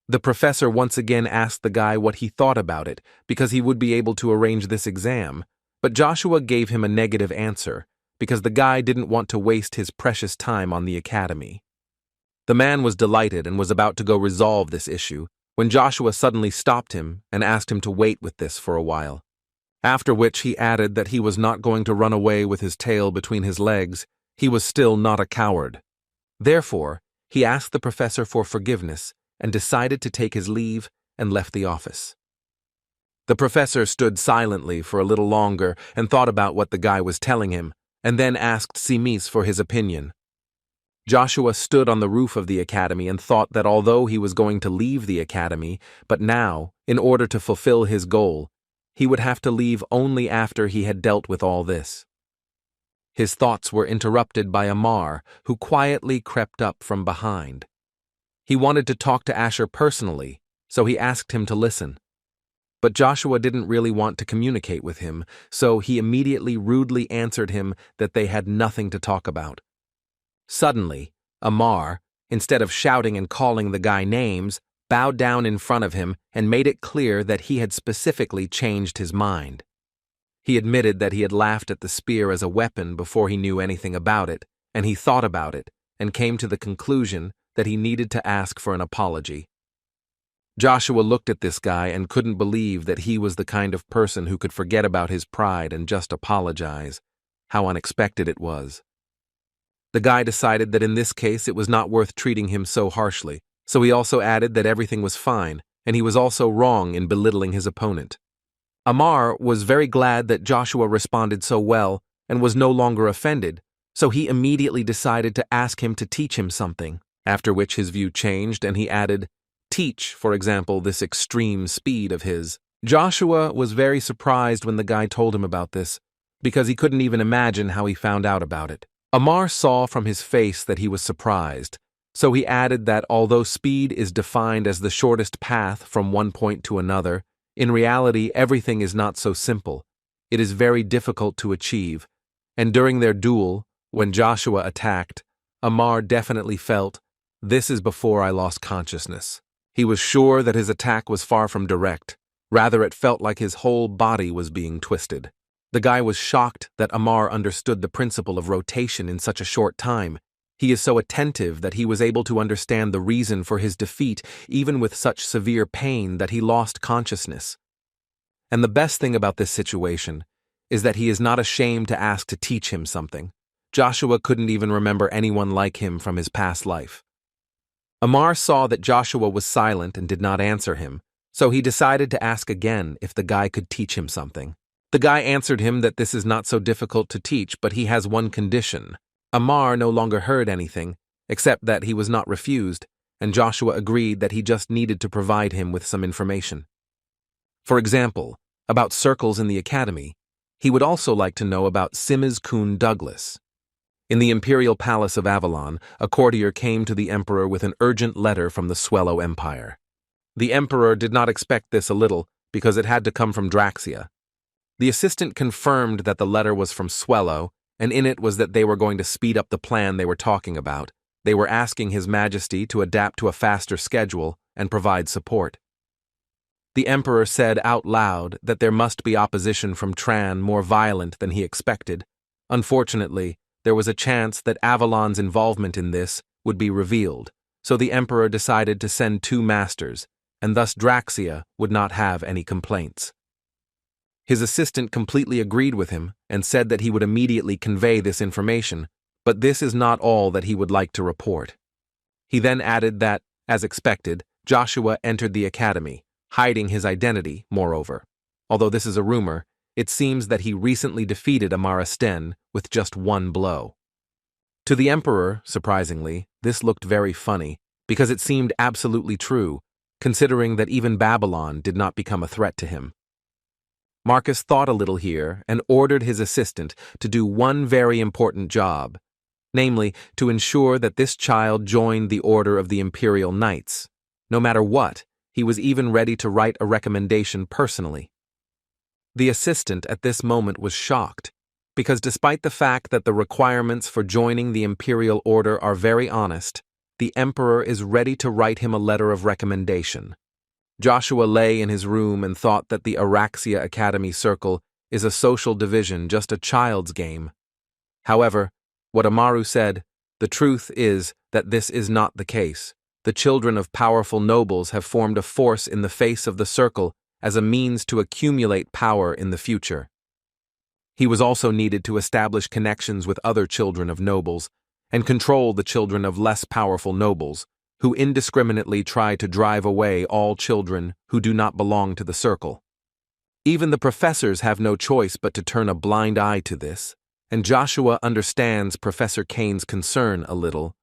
The professor once again asked the guy what he thought about it, because he would be able to arrange this exam, but Joshua gave him a negative answer, because the guy didn't want to waste his precious time on the academy. The man was delighted and was about to go resolve this issue, when Joshua suddenly stopped him and asked him to wait with this for a while. After which he added that he was not going to run away with his tail between his legs. He was still not a coward. Therefore, he asked the professor for forgiveness and decided to take his leave and left the office. The professor stood silently for a little longer and thought about what the guy was telling him, and then asked Simis for his opinion. Joshua stood on the roof of the academy and thought that although he was going to leave the academy, but now, in order to fulfill his goal, he would have to leave only after he had dealt with all this. His thoughts were interrupted by Amar, who quietly crept up from behind. He wanted to talk to Asher personally, so he asked him to listen. But Joshua didn't really want to communicate with him, so he immediately rudely answered him that they had nothing to talk about. Suddenly, Amar, instead of shouting and calling the guy names, bowed down in front of him and made it clear that he had specifically changed his mind. He admitted that he had laughed at the spear as a weapon before he knew anything about it, and he thought about it and came to the conclusion that he needed to ask for an apology. Joshua looked at this guy and couldn't believe that he was the kind of person who could forget about his pride and just apologize. How unexpected it was. The guy decided that in this case it was not worth treating him so harshly, so he also added that everything was fine, and he was also wrong in belittling his opponent. Amar was very glad that Joshua responded so well and was no longer offended, so he immediately decided to ask him to teach him something, after which his view changed and he added, "Teach, for example, this extreme speed of his." Joshua was very surprised when the guy told him about this, because he couldn't even imagine how he found out about it. Amar saw from his face that he was surprised, so he added that although speed is defined as the shortest path from one point to another, in reality everything is not so simple. It is very difficult to achieve, and during their duel, when Joshua attacked, Amar definitely felt, "This is before I lost consciousness." He was sure that his attack was far from direct. Rather, it felt like his whole body was being twisted. The guy was shocked that Amar understood the principle of rotation in such a short time. He is so attentive that he was able to understand the reason for his defeat even with such severe pain that he lost consciousness. And the best thing about this situation is that he is not ashamed to ask to teach him something. Joshua couldn't even remember anyone like him from his past life. Amar saw that Joshua was silent and did not answer him, so he decided to ask again if the guy could teach him something. The guy answered him that this is not so difficult to teach, but he has one condition. Amar no longer heard anything, except that he was not refused, and Joshua agreed that he just needed to provide him with some information. For example, about circles in the academy, he would also like to know about Simaz Kun Douglas. In the Imperial Palace of Avalon, a courtier came to the emperor with an urgent letter from the Swello Empire. The emperor did not expect this a little, because it had to come from Draxia. The assistant confirmed that the letter was from Swello, and in it was that they were going to speed up the plan they were talking about. They were asking His Majesty to adapt to a faster schedule and provide support. The emperor said out loud that there must be opposition from Tran more violent than he expected. Unfortunately, there was a chance that Avalon's involvement in this would be revealed, so the emperor decided to send 2 masters, and thus Draxia would not have any complaints. His assistant completely agreed with him and said that he would immediately convey this information, but this is not all that he would like to report. He then added that, as expected, Joshua entered the academy, hiding his identity, moreover. Although this is a rumor, it seems that he recently defeated Amara Sten with just 1 blow. To the emperor, surprisingly, this looked very funny, because it seemed absolutely true, considering that even Babylon did not become a threat to him. Marcus thought a little here and ordered his assistant to do one very important job, namely, to ensure that this child joined the Order of the Imperial Knights. No matter what, he was even ready to write a recommendation personally. The assistant at this moment was shocked, because despite the fact that the requirements for joining the Imperial Order are very honest, the Emperor is ready to write him a letter of recommendation. Joshua lay in his room and thought that the Araxia Academy Circle is a social division, just a child's game. However, what Amaru said, the truth is that this is not the case. The children of powerful nobles have formed a force in the face of the circle as a means to accumulate power in the future. He was also needed to establish connections with other children of nobles and control the children of less powerful nobles, who indiscriminately try to drive away all children who do not belong to the circle. Even the professors have no choice but to turn a blind eye to this, and Joshua understands Professor Kane's concern a little,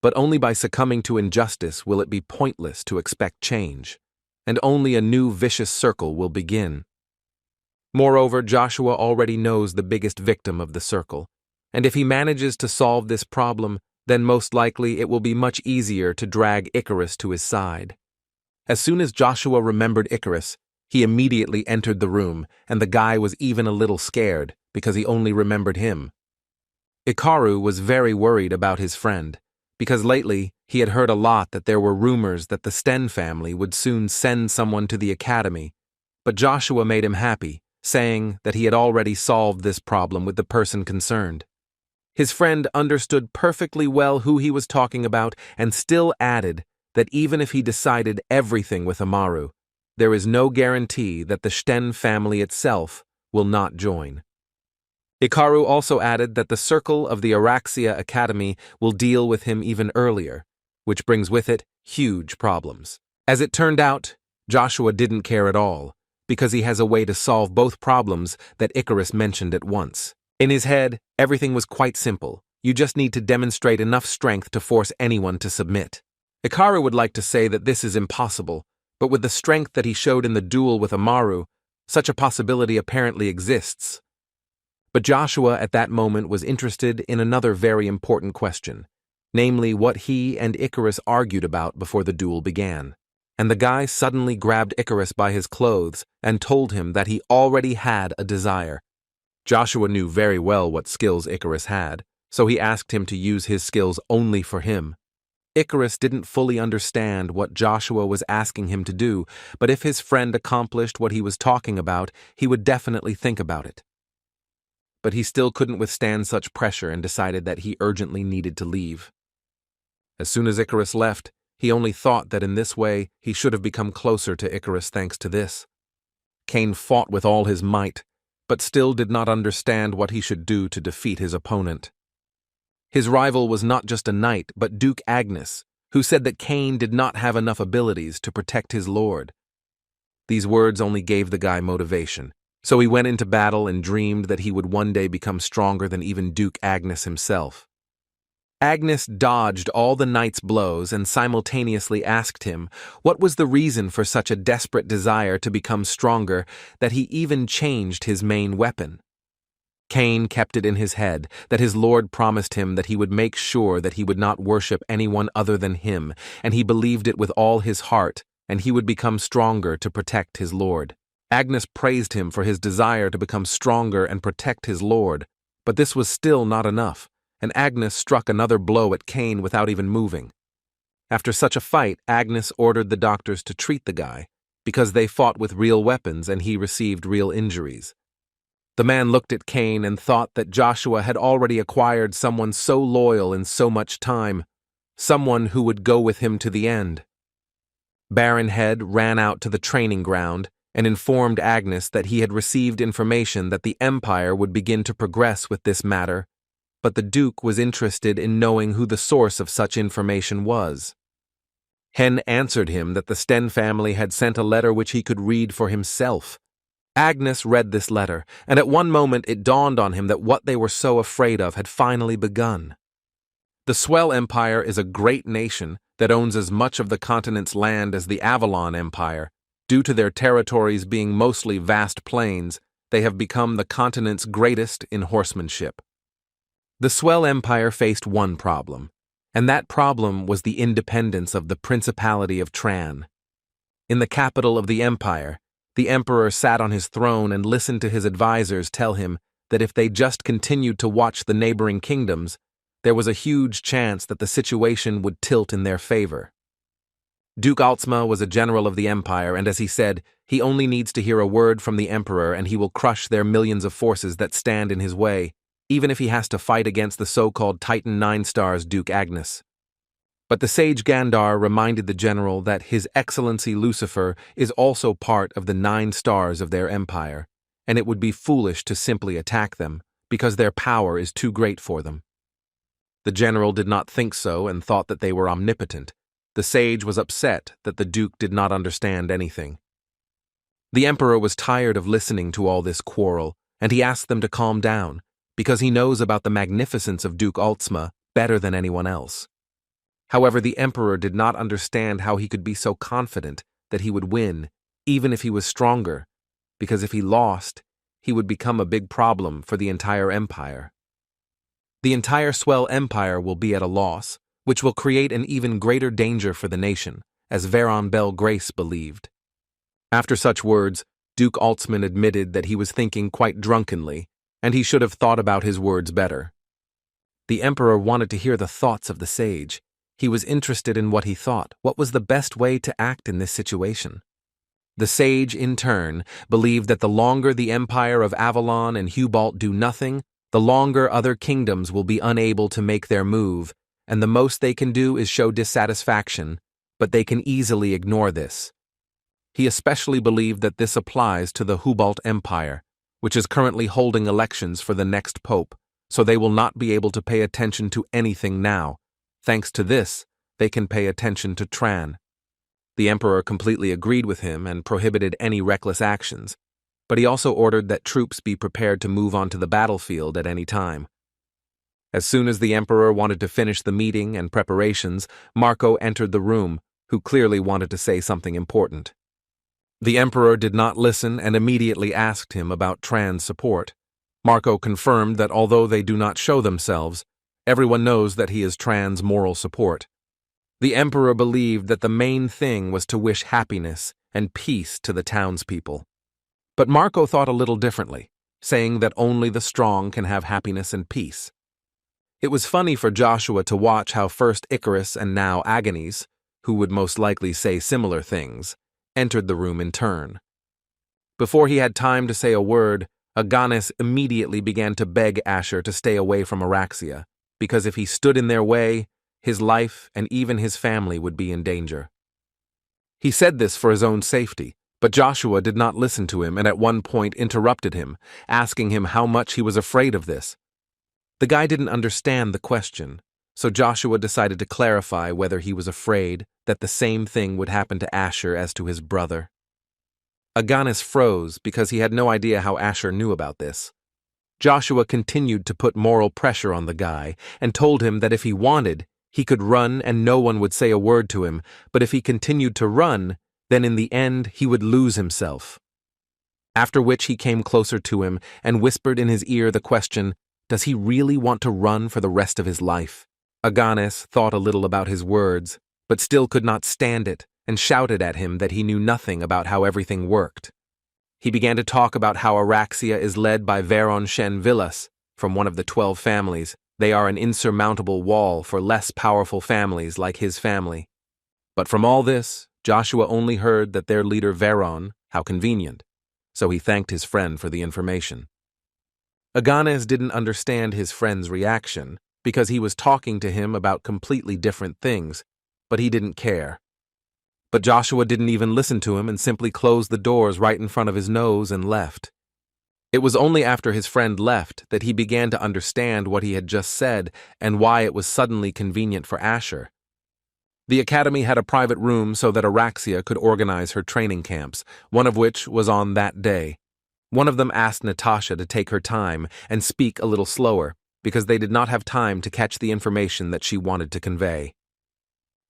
but only by succumbing to injustice will it be pointless to expect change, and only a new vicious circle will begin. Moreover, Joshua already knows the biggest victim of the circle, and if he manages to solve this problem, then most likely it will be much easier to drag Icarus to his side. As soon as Joshua remembered Icarus, he immediately entered the room, and the guy was even a little scared because he only remembered him. Ikaru was very worried about his friend, because lately he had heard a lot that there were rumors that the Sten family would soon send someone to the academy, but Joshua made him happy, saying that he had already solved this problem with the person concerned. His friend understood perfectly well who he was talking about and still added that even if he decided everything with Amaru, there is no guarantee that the Sten family itself will not join. Ikaru also added that the circle of the Araxia Academy will deal with him even earlier, which brings with it huge problems. As it turned out, Joshua didn't care at all, because he has a way to solve both problems that Icarus mentioned at once. In his head, everything was quite simple. You just need to demonstrate enough strength to force anyone to submit. Ikaru would like to say that this is impossible, but with the strength that he showed in the duel with Amaru, such a possibility apparently exists. But Joshua at that moment was interested in another very important question, namely what he and Icarus argued about before the duel began. And the guy suddenly grabbed Icarus by his clothes and told him that he already had a desire. Joshua knew very well what skills Icarus had, so he asked him to use his skills only for him. Icarus didn't fully understand what Joshua was asking him to do, but if his friend accomplished what he was talking about, he would definitely think about it. But he still couldn't withstand such pressure and decided that he urgently needed to leave. As soon as Icarus left, he only thought that in this way he should have become closer to Icarus thanks to this. Cain fought with all his might, but still did not understand what he should do to defeat his opponent. His rival was not just a knight, but Duke Agnes, who said that Cain did not have enough abilities to protect his lord. These words only gave the guy motivation. So he went into battle and dreamed that he would one day become stronger than even Duke Agnes himself. Agnes dodged all the knight's blows and simultaneously asked him what was the reason for such a desperate desire to become stronger that he even changed his main weapon. Cain kept it in his head that his lord promised him that he would make sure that he would not worship anyone other than him, and he believed it with all his heart, and he would become stronger to protect his lord. Agnes praised him for his desire to become stronger and protect his lord, but this was still not enough, and Agnes struck another blow at Cain without even moving. After such a fight, Agnes ordered the doctors to treat the guy, because they fought with real weapons and he received real injuries. The man looked at Cain and thought that Joshua had already acquired someone so loyal in so much time, someone who would go with him to the end. Baron Head ran out to the training ground and informed Agnes that he had received information that the Empire would begin to progress with this matter, but the Duke was interested in knowing who the source of such information was. Hen answered him that the Sten family had sent a letter which he could read for himself. Agnes read this letter, and at one moment it dawned on him that what they were so afraid of had finally begun. The Swell Empire is a great nation that owns as much of the continent's land as the Avalon Empire. Due to their territories being mostly vast plains, they have become the continent's greatest in horsemanship. The Swell Empire faced one problem, and that problem was the independence of the Principality of Tran. In the capital of the empire, the emperor sat on his throne and listened to his advisors tell him that if they just continued to watch the neighboring kingdoms, there was a huge chance that the situation would tilt in their favor. Duke Altsma was a general of the empire, and as he said, he only needs to hear a word from the emperor and he will crush their millions of forces that stand in his way, even if he has to fight against the so-called Titan 9 stars Duke Agnes. But the sage Gandar reminded the general that His Excellency Lucifer is also part of the 9 stars of their empire, and it would be foolish to simply attack them, because their power is too great for them. The general did not think so and thought that they were omnipotent. The sage was upset that the Duke did not understand anything. The emperor was tired of listening to all this quarrel, and he asked them to calm down, because he knows about the magnificence of Duke Altsma better than anyone else. However, the emperor did not understand how he could be so confident that he would win, even if he was stronger, because if he lost, he would become a big problem for the entire empire. The entire Swell Empire will be at a loss, which will create an even greater danger for the nation, as Veron Bell Grace believed. After such words, Duke Altsman admitted that he was thinking quite drunkenly, and he should have thought about his words better. The Emperor wanted to hear the thoughts of the sage. He was interested in what he thought. What was the best way to act in this situation? The sage, in turn, believed that the longer the Empire of Avalon and Hubalt do nothing, the longer other kingdoms will be unable to make their move, and the most they can do is show dissatisfaction, but they can easily ignore this. He especially believed that this applies to the Hubalt Empire, which is currently holding elections for the next pope, so they will not be able to pay attention to anything now. Thanks to this, they can pay attention to Tran. The Emperor completely agreed with him and prohibited any reckless actions, but he also ordered that troops be prepared to move onto the battlefield at any time. As soon as the Emperor wanted to finish the meeting and preparations, Marco entered the room, who clearly wanted to say something important. The Emperor did not listen and immediately asked him about Tran's support. Marco confirmed that although they do not show themselves, everyone knows that he is Tran's moral support. The Emperor believed that the main thing was to wish happiness and peace to the townspeople. But Marco thought a little differently, saying that only the strong can have happiness and peace. It was funny for Joshua to watch how first Icarus and now Agonies, who would most likely say similar things, entered the room in turn. Before he had time to say a word, Agonies immediately began to beg Asher to stay away from Araxia, because if he stood in their way, his life and even his family would be in danger. He said this for his own safety, but Joshua did not listen to him and at one point interrupted him, asking him how much he was afraid of this. The guy didn't understand the question, so Joshua decided to clarify whether he was afraid that the same thing would happen to Asher as to his brother. Agonies froze because he had no idea how Asher knew about this. Joshua continued to put moral pressure on the guy and told him that if he wanted, he could run and no one would say a word to him, but if he continued to run, then in the end he would lose himself. After which he came closer to him and whispered in his ear the question, does he really want to run for the rest of his life? Agonies thought a little about his words, but still could not stand it, and shouted at him that he knew nothing about how everything worked. He began to talk about how Araxia is led by Veron Shen Villas, from one of the 12 families. They are an insurmountable wall for less powerful families like his family. But from all this, Joshua only heard that their leader Veron, how convenient, so he thanked his friend for the information. Agonies didn't understand his friend's reaction, because he was talking to him about completely different things, but he didn't care. But Joshua didn't even listen to him and simply closed the doors right in front of his nose and left. It was only after his friend left that he began to understand what he had just said and why it was suddenly convenient for Asher. The academy had a private room so that Araxia could organize her training camps, one of which was on that day. One of them asked Natasha to take her time and speak a little slower, because they did not have time to catch the information that she wanted to convey.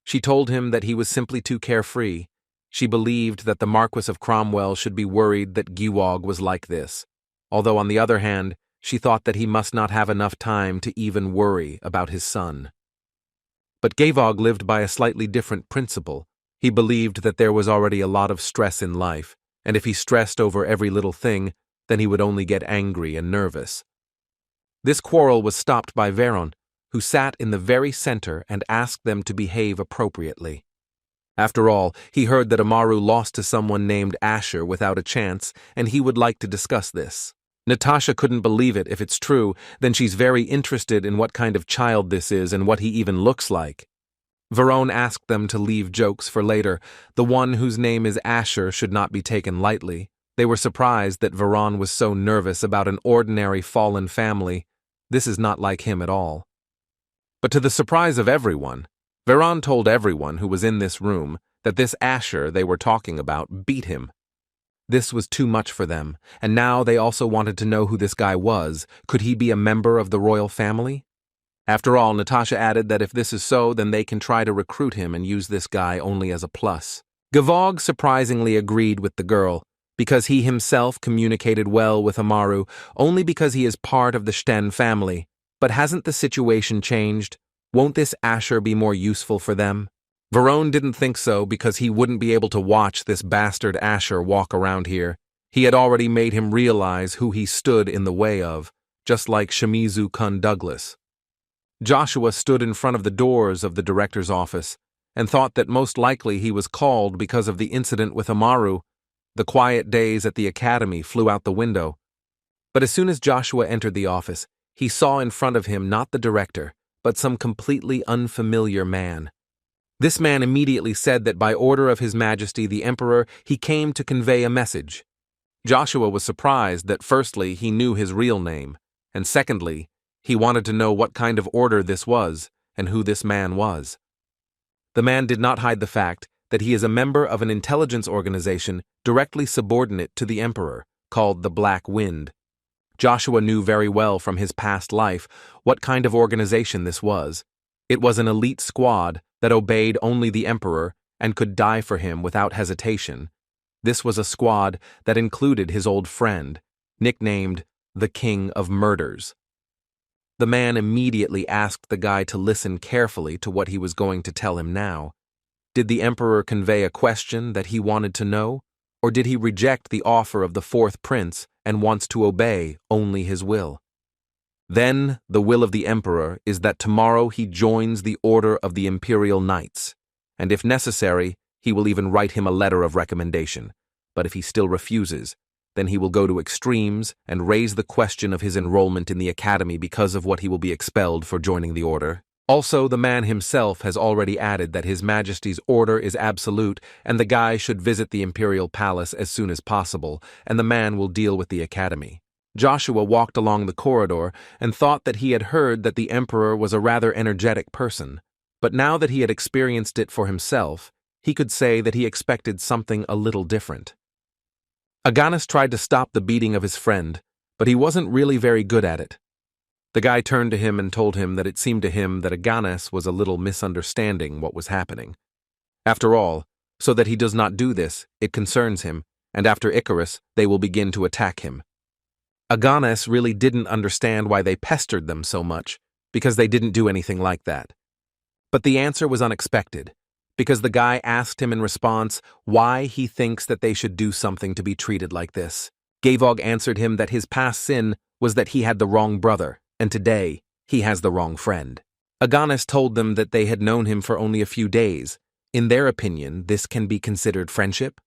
She told him that he was simply too carefree. She believed that the Marquis of Cromwell should be worried that Gewog was like this, although on the other hand, she thought that he must not have enough time to even worry about his son. But Gewog lived by a slightly different principle. He believed that there was already a lot of stress in life, and if he stressed over every little thing, then he would only get angry and nervous. This quarrel was stopped by Veron, who sat in the very center and asked them to behave appropriately. After all, he heard that Amaru lost to someone named Asher without a chance, and he would like to discuss this. Natasha couldn't believe it. If it's true, then she's very interested in what kind of child this is and what he even looks like. Veron asked them to leave jokes for later. The one whose name is Asher should not be taken lightly. They were surprised that Veron was so nervous about an ordinary fallen family. This is not like him at all. But to the surprise of everyone, Veron told everyone who was in this room that this Asher they were talking about beat him. This was too much for them, and now they also wanted to know who this guy was. Could he be a member of the royal family? After all, Natasha added that if this is so, then they can try to recruit him and use this guy only as a plus. Gewog surprisingly agreed with the girl, because he himself communicated well with Amaru, only because he is part of the Sten family. But hasn't the situation changed? Won't this Asher be more useful for them? Varone didn't think so because he wouldn't be able to watch this bastard Asher walk around here. He had already made him realize who he stood in the way of, just like Shimizu-kun Douglas. Joshua stood in front of the doors of the director's office and thought that most likely he was called because of the incident with Amaru. The quiet days at the academy flew out the window. But as soon as Joshua entered the office, he saw in front of him not the director, but some completely unfamiliar man. This man immediately said that by order of His Majesty the Emperor, he came to convey a message. Joshua was surprised that firstly he knew his real name, and secondly, he wanted to know what kind of order this was and who this man was. The man did not hide the fact that he is a member of an intelligence organization directly subordinate to the Emperor, called the Black Wind. Joshua knew very well from his past life what kind of organization this was. It was an elite squad that obeyed only the Emperor and could die for him without hesitation. This was a squad that included his old friend, nicknamed the King of Murders. The man immediately asked the guy to listen carefully to what he was going to tell him now. Did the Emperor convey a question that he wanted to know, or did he reject the offer of the fourth prince and wants to obey only his will? Then the will of the Emperor is that tomorrow he joins the Order of the Imperial Knights, and if necessary, he will even write him a letter of recommendation. But if he still refuses, then he will go to extremes and raise the question of his enrollment in the academy because of what he will be expelled for joining the order. Also, the man himself has already added that His Majesty's order is absolute and the guy should visit the Imperial Palace as soon as possible, and the man will deal with the academy. Joshua walked along the corridor and thought that he had heard that the Emperor was a rather energetic person, but now that he had experienced it for himself, he could say that he expected something a little different. Aganis tried to stop the beating of his friend, but he wasn't really very good at it. The guy turned to him and told him that it seemed to him that Aganis was a little misunderstanding what was happening. After all, so that he does not do this, it concerns him, and after Icarus, they will begin to attack him. Aganis really didn't understand why they pestered them so much, because they didn't do anything like that. But the answer was unexpected, because the guy asked him in response why he thinks that they should do something to be treated like this. Gavog answered him that his past sin was that he had the wrong brother, and today he has the wrong friend. Aganis told them that they had known him for only a few days. In their opinion, this can be considered friendship?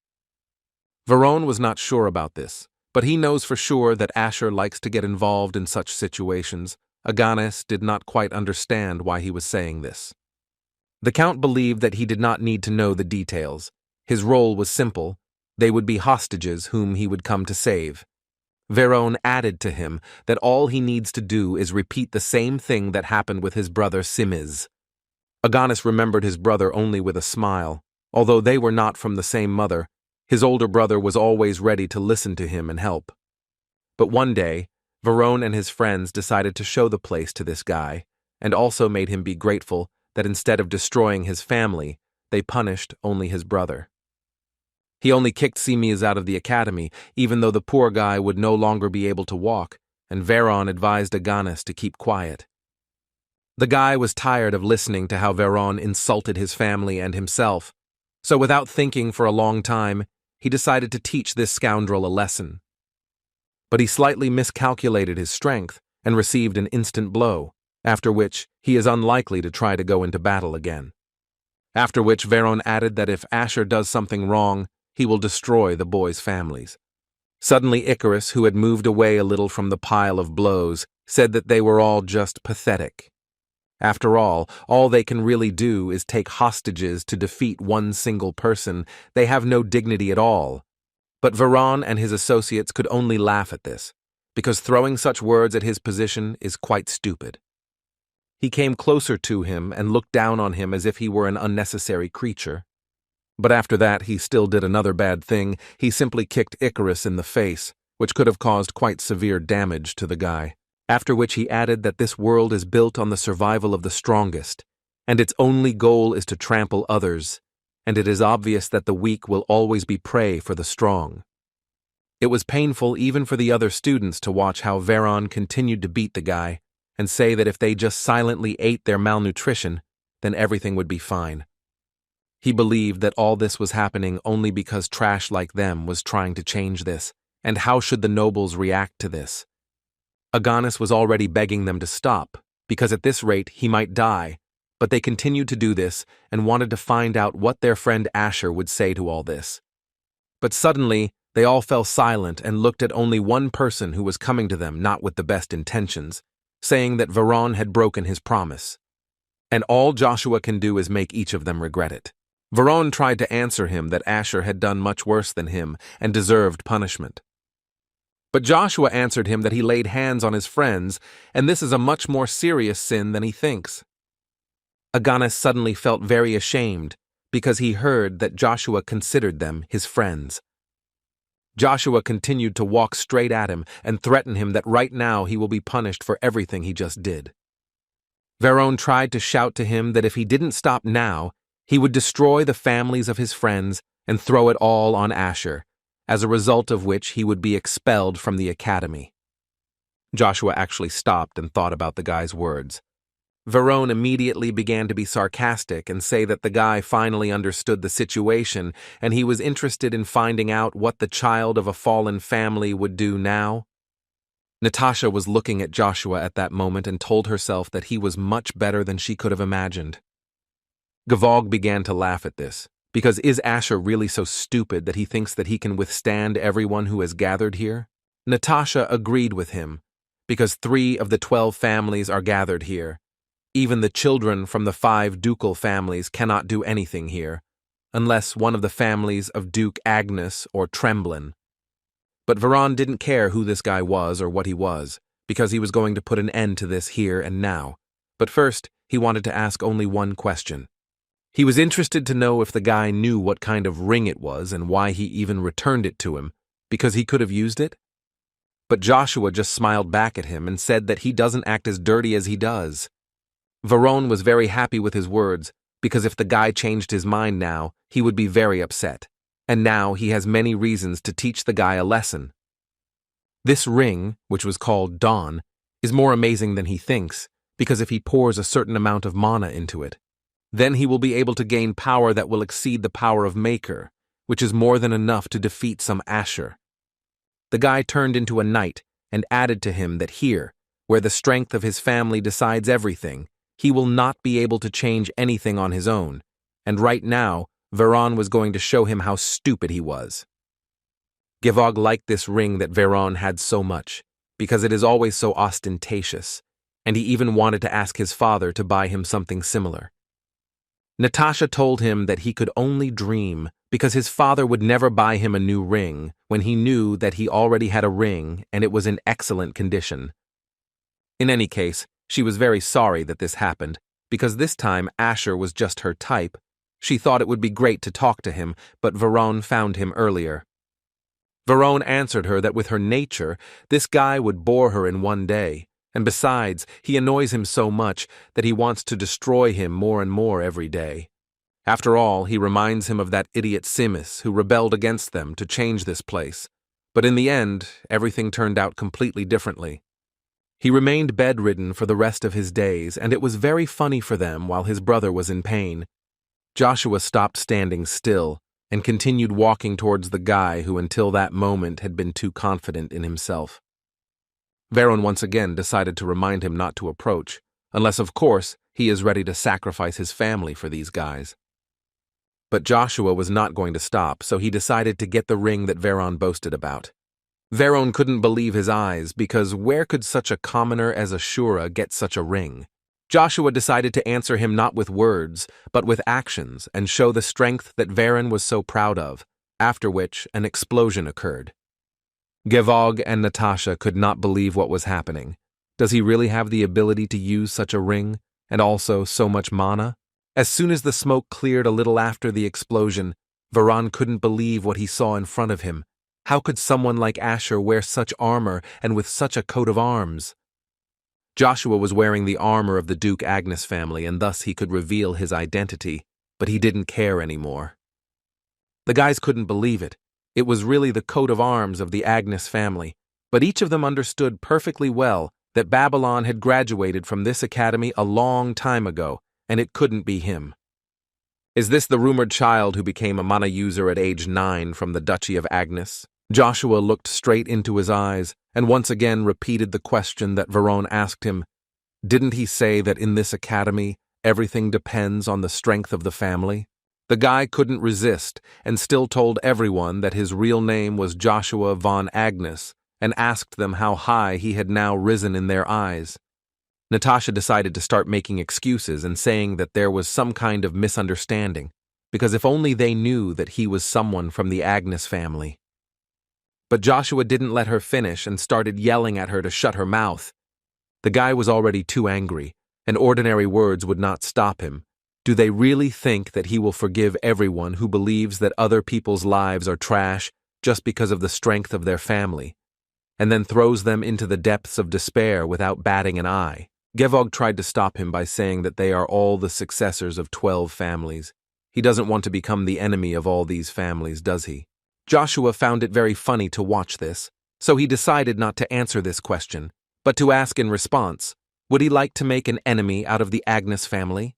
Varone was not sure about this, but he knows for sure that Asher likes to get involved in such situations. Aganis did not quite understand why he was saying this. The Count believed that he did not need to know the details. His role was simple. They would be hostages whom he would come to save. Varone added to him that all he needs to do is repeat the same thing that happened with his brother Simiz. Aganis remembered his brother only with a smile. Although they were not from the same mother, his older brother was always ready to listen to him and help. But one day, Varone and his friends decided to show the place to this guy, and also made him be grateful that instead of destroying his family, they punished only his brother. He only kicked Simiz out of the academy, even though the poor guy would no longer be able to walk, and Veron advised Aganis to keep quiet. The guy was tired of listening to how Veron insulted his family and himself, so without thinking for a long time, he decided to teach this scoundrel a lesson. But he slightly miscalculated his strength and received an instant blow, after which he is unlikely to try to go into battle again. After which Veron added that if Asher does something wrong, he will destroy the boys' families. Suddenly Icarus, who had moved away a little from the pile of blows, said that they were all just pathetic. After all they can really do is take hostages to defeat one single person. They have no dignity at all. But Veron and his associates could only laugh at this, because throwing such words at his position is quite stupid. He came closer to him and looked down on him as if he were an unnecessary creature. But after that, he still did another bad thing. He simply kicked Icarus in the face, which could have caused quite severe damage to the guy. After which he added that this world is built on the survival of the strongest, and its only goal is to trample others, and it is obvious that the weak will always be prey for the strong. It was painful even for the other students to watch how Veron continued to beat the guy, and say that if they just silently ate their malnutrition, then everything would be fine. He believed that all this was happening only because trash like them was trying to change this, and how should the nobles react to this? Aganis was already begging them to stop, because at this rate he might die, but they continued to do this and wanted to find out what their friend Asher would say to all this. But suddenly, they all fell silent and looked at only one person who was coming to them not with the best intentions, saying that Veron had broken his promise. And all Joshua can do is make each of them regret it. Veron tried to answer him that Asher had done much worse than him and deserved punishment. But Joshua answered him that he laid hands on his friends, and this is a much more serious sin than he thinks. Aganis suddenly felt very ashamed because he heard that Joshua considered them his friends. Joshua continued to walk straight at him and threaten him that right now he will be punished for everything he just did. Veron tried to shout to him that if he didn't stop now, he would destroy the families of his friends and throw it all on Asher, as a result of which he would be expelled from the academy. Joshua actually stopped and thought about the guy's words. Veron immediately began to be sarcastic and say that the guy finally understood the situation and he was interested in finding out what the child of a fallen family would do now. Natasha was looking at Joshua at that moment and told herself that he was much better than she could have imagined. Gavog began to laugh at this, because is Asher really so stupid that he thinks that he can withstand everyone who has gathered here? Natasha agreed with him, because 3 of the 12 families are gathered here. Even the children from the 5 ducal families cannot do anything here, unless one of the families of Duke Agnes or Tremblin. But Veron didn't care who this guy was or what he was, because he was going to put an end to this here and now. But first, he wanted to ask only one question. He was interested to know if the guy knew what kind of ring it was and why he even returned it to him, because he could have used it. But Joshua just smiled back at him and said that he doesn't act as dirty as he does. Veron was very happy with his words, because if the guy changed his mind now, he would be very upset. And now he has many reasons to teach the guy a lesson. This ring, which was called Dawn, is more amazing than he thinks, because if he pours a certain amount of mana into it, then he will be able to gain power that will exceed the power of Maker, which is more than enough to defeat some Asher. The guy turned into a knight and added to him that here, where the strength of his family decides everything, he will not be able to change anything on his own, and right now, Veron was going to show him how stupid he was. Gavog liked this ring that Veron had so much, because it is always so ostentatious, and he even wanted to ask his father to buy him something similar. Natasha told him that he could only dream because his father would never buy him a new ring when he knew that he already had a ring and it was in excellent condition. In any case, she was very sorry that this happened, because this time Asher was just her type. She thought it would be great to talk to him, but Veron found him earlier. Veron answered her that with her nature, this guy would bore her in one day, and besides, he annoys him so much that he wants to destroy him more and more every day. After all, he reminds him of that idiot Simis who rebelled against them to change this place. But in the end, everything turned out completely differently. He remained bedridden for the rest of his days, and it was very funny for them while his brother was in pain. Joshua stopped standing still and continued walking towards the guy who until that moment had been too confident in himself. Veron once again decided to remind him not to approach, unless of course he is ready to sacrifice his family for these guys. But Joshua was not going to stop, so he decided to get the ring that Veron boasted about. Veron couldn't believe his eyes, because where could such a commoner as Ashura get such a ring? Joshua decided to answer him not with words, but with actions, and show the strength that Veron was so proud of, after which an explosion occurred. Gavog and Natasha could not believe what was happening. Does he really have the ability to use such a ring, and also so much mana? As soon as the smoke cleared a little after the explosion, Veron couldn't believe what he saw in front of him. How could someone like Asher wear such armor and with such a coat of arms? Joshua was wearing the armor of the Duke Agnes family, and thus he could reveal his identity, but he didn't care anymore. The guys couldn't believe it. It was really the coat of arms of the Agnes family, but each of them understood perfectly well that Babylon had graduated from this academy a long time ago, and it couldn't be him. Is this the rumored child who became a mana user at age 9 from the Duchy of Agnes? Joshua looked straight into his eyes and once again repeated the question that Varone asked him. Didn't he say that in this academy, everything depends on the strength of the family? The guy couldn't resist and still told everyone that his real name was Joshua von Agnes and asked them how high he had now risen in their eyes. Natasha decided to start making excuses and saying that there was some kind of misunderstanding, because if only they knew that he was someone from the Agnes family. But Joshua didn't let her finish and started yelling at her to shut her mouth. The guy was already too angry, and ordinary words would not stop him. Do they really think that he will forgive everyone who believes that other people's lives are trash just because of the strength of their family, and then throws them into the depths of despair without batting an eye? Gevog tried to stop him by saying that they are all the successors of 12 families. He doesn't want to become the enemy of all these families, does he? Joshua found it very funny to watch this, so he decided not to answer this question, but to ask in response, would he like to make an enemy out of the Agnes family?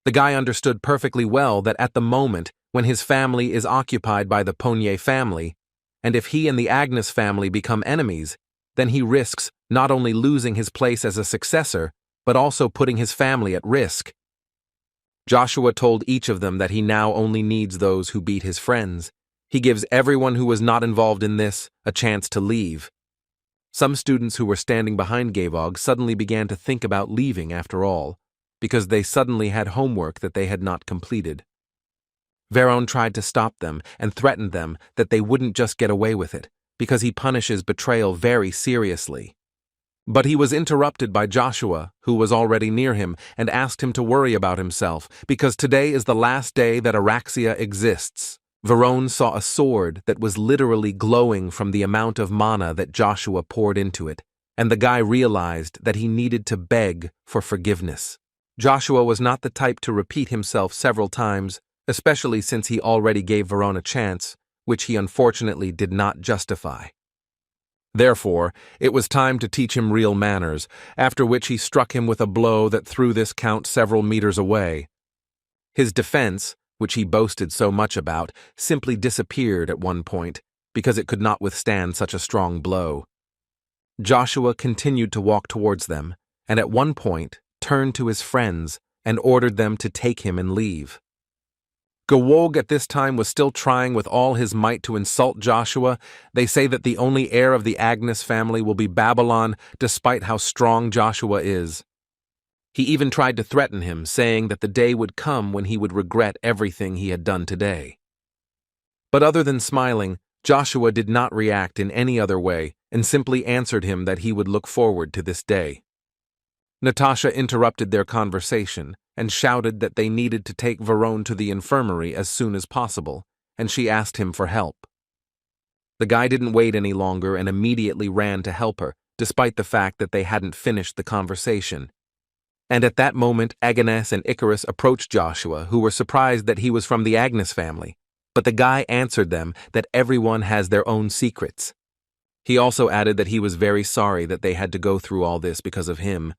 The guy understood perfectly well that at the moment when his family is occupied by the Ponier family, and if he and the Agnes family become enemies, then he risks not only losing his place as a successor, but also putting his family at risk. Joshua told each of them that he now only needs those who beat his friends. He gives everyone who was not involved in this a chance to leave. Some students who were standing behind Gevog suddenly began to think about leaving after all, because they suddenly had homework that they had not completed. Varone tried to stop them and threatened them that they wouldn't just get away with it, because he punishes betrayal very seriously. But he was interrupted by Joshua, who was already near him, and asked him to worry about himself, because today is the last day that Araxia exists. Varone saw a sword that was literally glowing from the amount of mana that Joshua poured into it, and the guy realized that he needed to beg for forgiveness. Joshua was not the type to repeat himself several times, especially since he already gave Varone a chance, which he unfortunately did not justify. Therefore, it was time to teach him real manners, after which he struck him with a blow that threw this count several meters away. His defense, which he boasted so much about, simply disappeared at one point, because it could not withstand such a strong blow. Joshua continued to walk towards them, and at one point turned to his friends and ordered them to take him and leave. Gevog at this time was still trying with all his might to insult Joshua. They say that the only heir of the Agnes family will be Babylon, despite how strong Joshua is. He even tried to threaten him, saying that the day would come when he would regret everything he had done today. But other than smiling, Joshua did not react in any other way and simply answered him that he would look forward to this day. Natasha interrupted their conversation and shouted that they needed to take Varone to the infirmary as soon as possible, and she asked him for help. The guy didn't wait any longer and immediately ran to help her, despite the fact that they hadn't finished the conversation. And at that moment, Agnes and Icarus approached Joshua, who were surprised that he was from the Agnes family, but the guy answered them that everyone has their own secrets. He also added that he was very sorry that they had to go through all this because of him.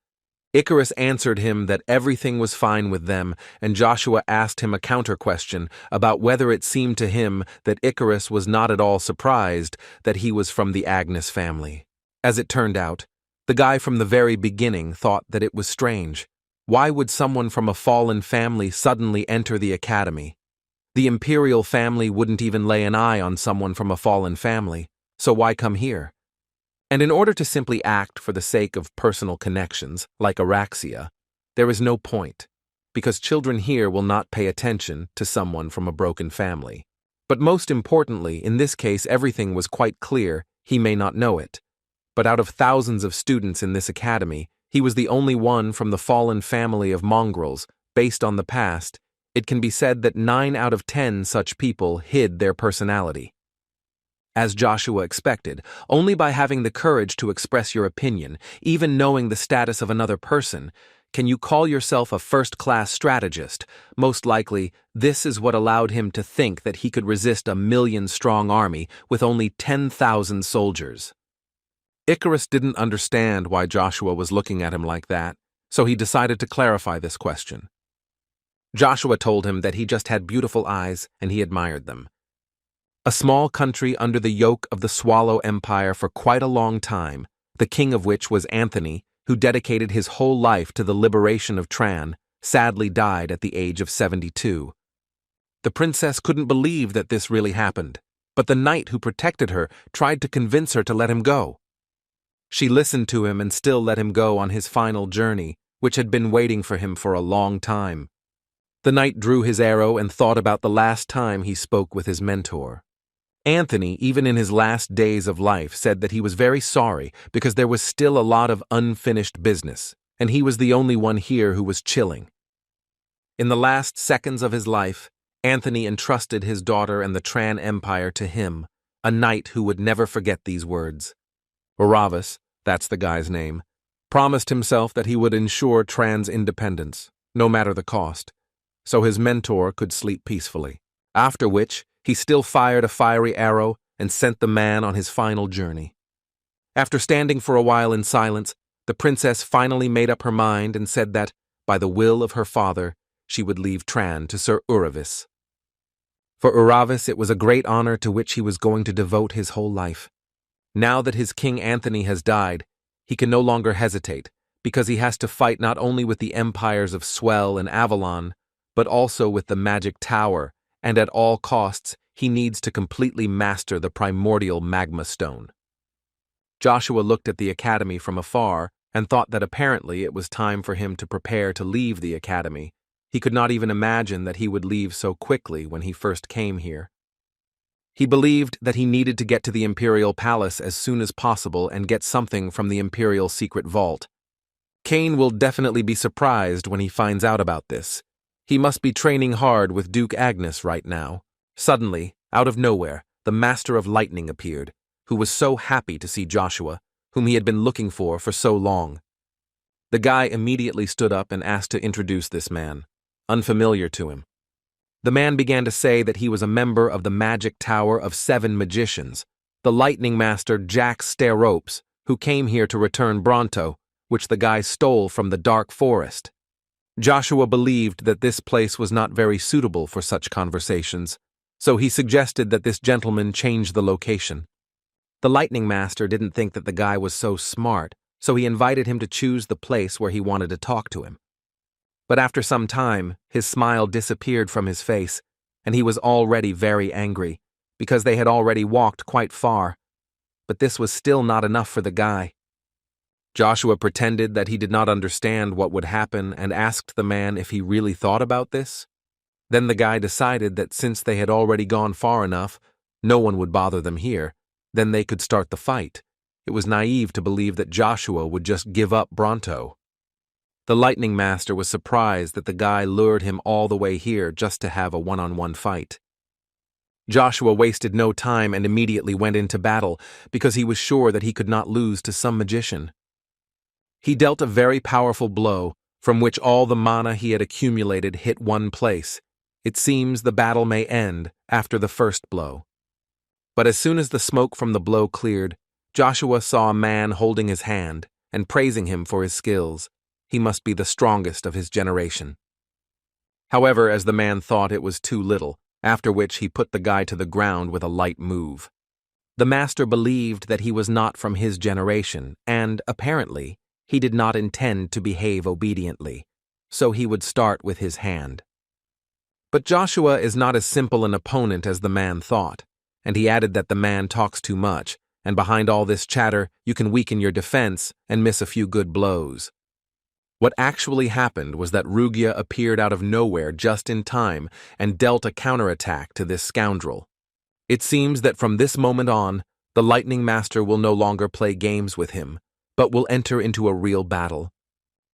Icarus answered him that everything was fine with them, and Joshua asked him a counter-question about whether it seemed to him that Icarus was not at all surprised that he was from the Agnes family. As it turned out, the guy from the very beginning thought that it was strange. Why would someone from a fallen family suddenly enter the academy? The Imperial family wouldn't even lay an eye on someone from a fallen family, so why come here? And in order to simply act for the sake of personal connections, like Araxia, there is no point, because children here will not pay attention to someone from a broken family. But most importantly, in this case everything was quite clear, he may not know it. But out of thousands of students in this academy, he was the only one from the fallen family of mongrels. Based on the past, it can be said that 9 out of 10 such people hid their personality. As Joshua expected, only by having the courage to express your opinion, even knowing the status of another person, can you call yourself a first-class strategist. Most likely, this is what allowed him to think that he could resist a 1,000,000-strong army with only 10,000 soldiers. Icarus didn't understand why Joshua was looking at him like that, so he decided to clarify this question. Joshua told him that he just had beautiful eyes and he admired them. A small country under the yoke of the Swallow Empire for quite a long time, the king of which was Anthony, who dedicated his whole life to the liberation of Tran, sadly died at the age of 72. The princess couldn't believe that this really happened, but the knight who protected her tried to convince her to let him go. She listened to him and still let him go on his final journey, which had been waiting for him for a long time. The knight drew his arrow and thought about the last time he spoke with his mentor. Anthony, even in his last days of life, said that he was very sorry because there was still a lot of unfinished business, and he was the only one here who was chilling. In the last seconds of his life, Anthony entrusted his daughter and the Tran Empire to him, a knight who would never forget these words. Oravis, that's the guy's name, promised himself that he would ensure Tran's independence, no matter the cost, so his mentor could sleep peacefully, after which he still fired a fiery arrow and sent the man on his final journey. After standing for a while in silence, the princess finally made up her mind and said that, by the will of her father, she would leave Tran to Sir Uravis. For Uravis, it was a great honor to which he was going to devote his whole life. Now that his King Anthony has died, he can no longer hesitate, because he has to fight not only with the empires of Swell and Avalon, but also with the Magic Tower, and at all costs, he needs to completely master the primordial magma stone. Joshua looked at the academy from afar and thought that apparently it was time for him to prepare to leave the academy. He could not even imagine that he would leave so quickly when he first came here. He believed that he needed to get to the Imperial Palace as soon as possible and get something from the Imperial secret vault. Cain will definitely be surprised when he finds out about this. He must be training hard with Duke Agnes right now. Suddenly, out of nowhere, the Master of Lightning appeared, who was so happy to see Joshua, whom he had been looking for so long. The guy immediately stood up and asked to introduce this man, unfamiliar to him. The man began to say that he was a member of the Magic Tower of 7 magicians, the Lightning Master Jack Staropes, who came here to return Bronto, which the guy stole from the Dark Forest. Joshua believed that this place was not very suitable for such conversations, so he suggested that this gentleman change the location. The Lightning Master didn't think that the guy was so smart, so he invited him to choose the place where he wanted to talk to him. But after some time, his smile disappeared from his face, and he was already very angry, because they had already walked quite far. But this was still not enough for the guy. Joshua pretended that he did not understand what would happen and asked the man if he really thought about this. Then the guy decided that since they had already gone far enough, no one would bother them here, then they could start the fight. It was naive to believe that Joshua would just give up Bronto. The Lightning Master was surprised that the guy lured him all the way here just to have a one-on-one fight. Joshua wasted no time and immediately went into battle because he was sure that he could not lose to some magician. He dealt a very powerful blow, from which all the mana he had accumulated hit one place. It seems the battle may end after the first blow. But as soon as the smoke from the blow cleared, Joshua saw a man holding his hand and praising him for his skills. He must be the strongest of his generation. However, as the man thought, it was too little, after which he put the guy to the ground with a light move. The master believed that he was not from his generation, and, apparently, he did not intend to behave obediently, so he would start with his hand. But Joshua is not as simple an opponent as the man thought, and he added that the man talks too much, and behind all this chatter, you can weaken your defense and miss a few good blows. What actually happened was that Rugia appeared out of nowhere just in time and dealt a counterattack to this scoundrel. It seems that from this moment on, the Lightning Master will no longer play games with him, but will enter into a real battle.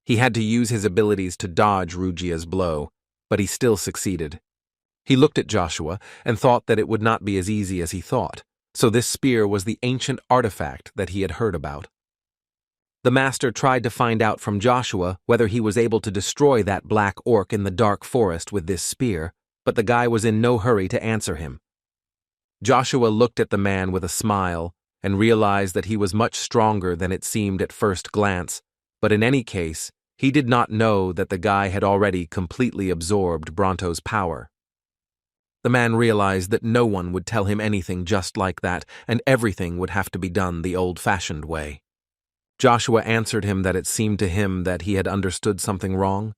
He had to use his abilities to dodge Rugia's blow, but he still succeeded. He looked at Joshua and thought that it would not be as easy as he thought, so this spear was the ancient artifact that he had heard about. The master tried to find out from Joshua whether he was able to destroy that black orc in the dark forest with this spear, but the guy was in no hurry to answer him. Joshua looked at the man with a smile, and realized that he was much stronger than it seemed at first glance, but in any case, he did not know that the guy had already completely absorbed Bronto's power. The man realized that no one would tell him anything just like that, and everything would have to be done the old-fashioned way. Joshua answered him that it seemed to him that he had understood something wrong.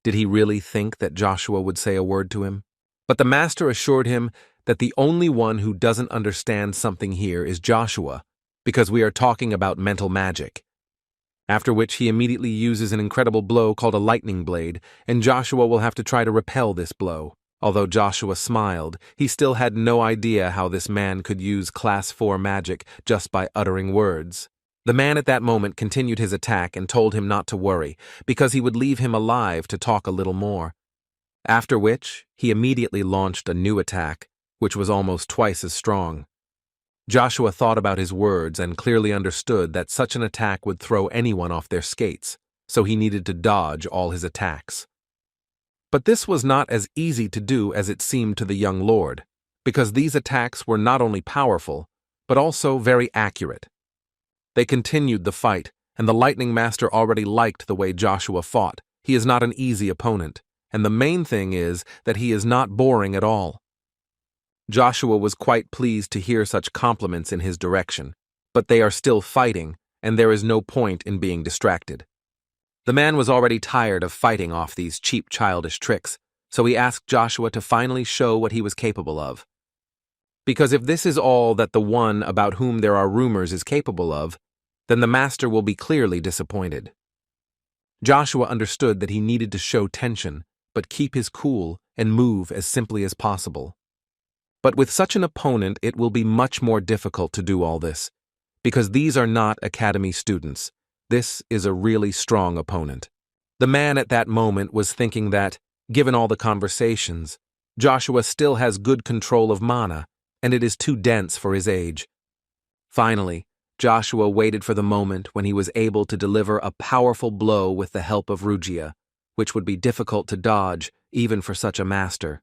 Did he really think that Joshua would say a word to him? But the master assured him that the only one who doesn't understand something here is Joshua, because we are talking about mental magic. After which he immediately uses an incredible blow called a lightning blade, and Joshua will have to try to repel this blow. Although Joshua smiled, he still had no idea how this man could use Class 4 magic just by uttering words. The man at that moment continued his attack and told him not to worry, because he would leave him alive to talk a little more. After which, he immediately launched a new attack, which was almost twice as strong. Joshua thought about his words and clearly understood that such an attack would throw anyone off their skates, so he needed to dodge all his attacks. But this was not as easy to do as it seemed to the young lord, because these attacks were not only powerful, but also very accurate. They continued the fight, and the Lightning Master already liked the way Joshua fought. He is not an easy opponent, and the main thing is that he is not boring at all. Joshua was quite pleased to hear such compliments in his direction, but they are still fighting, and there is no point in being distracted. The man was already tired of fighting off these cheap childish tricks, so he asked Joshua to finally show what he was capable of. Because if this is all that the one about whom there are rumors is capable of, then the master will be clearly disappointed. Joshua understood that he needed to show tension, but keep his cool and move as simply as possible. But with such an opponent, it will be much more difficult to do all this, because these are not academy students. This is a really strong opponent. The man at that moment was thinking that, given all the conversations, Joshua still has good control of mana, and it is too dense for his age. Finally, Joshua waited for the moment when he was able to deliver a powerful blow with the help of Rugia, which would be difficult to dodge even for such a master.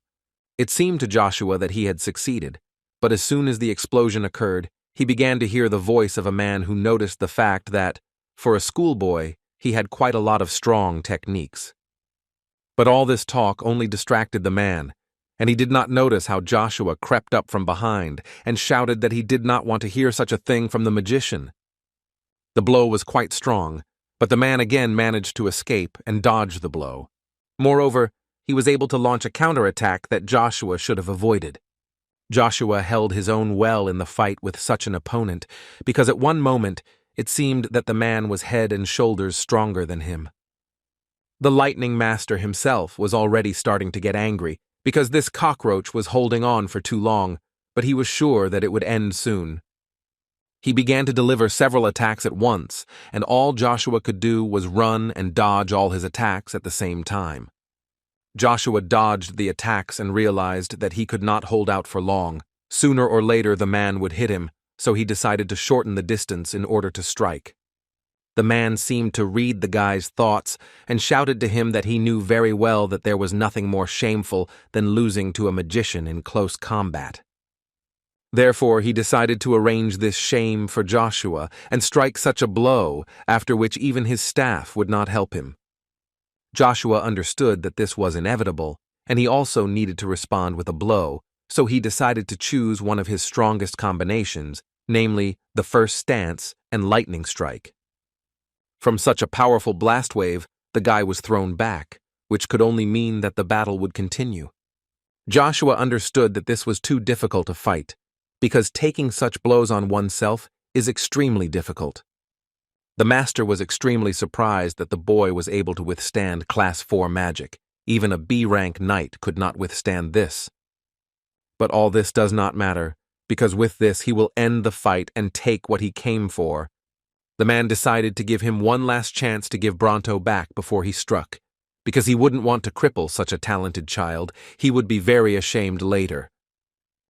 It seemed to Joshua that he had succeeded, but as soon as the explosion occurred, he began to hear the voice of a man who noticed the fact that, for a schoolboy, he had quite a lot of strong techniques. But all this talk only distracted the man, and he did not notice how Joshua crept up from behind and shouted that he did not want to hear such a thing from the magician. The blow was quite strong, but the man again managed to escape and dodge the blow. Moreover, he was able to launch a counterattack that Joshua should have avoided. Joshua held his own well in the fight with such an opponent, because at one moment it seemed that the man was head and shoulders stronger than him. The Lightning Master himself was already starting to get angry, because this cockroach was holding on for too long, but he was sure that it would end soon. He began to deliver several attacks at once, and all Joshua could do was run and dodge all his attacks at the same time. Joshua dodged the attacks and realized that he could not hold out for long. Sooner or later the man would hit him, so he decided to shorten the distance in order to strike. The man seemed to read the guy's thoughts and shouted to him that he knew very well that there was nothing more shameful than losing to a magician in close combat. Therefore, he decided to arrange this shame for Joshua and strike such a blow, after which even his staff would not help him. Joshua understood that this was inevitable, and he also needed to respond with a blow, so he decided to choose one of his strongest combinations, namely the first stance and lightning strike. From such a powerful blast wave, the guy was thrown back, which could only mean that the battle would continue. Joshua understood that this was too difficult to fight, because taking such blows on oneself is extremely difficult. The master was extremely surprised that the boy was able to withstand Class 4 magic. Even a B-rank knight could not withstand this. But all this does not matter, because with this he will end the fight and take what he came for. The man decided to give him one last chance to give Bronto back before he struck, because he wouldn't want to cripple such a talented child. He would be very ashamed later.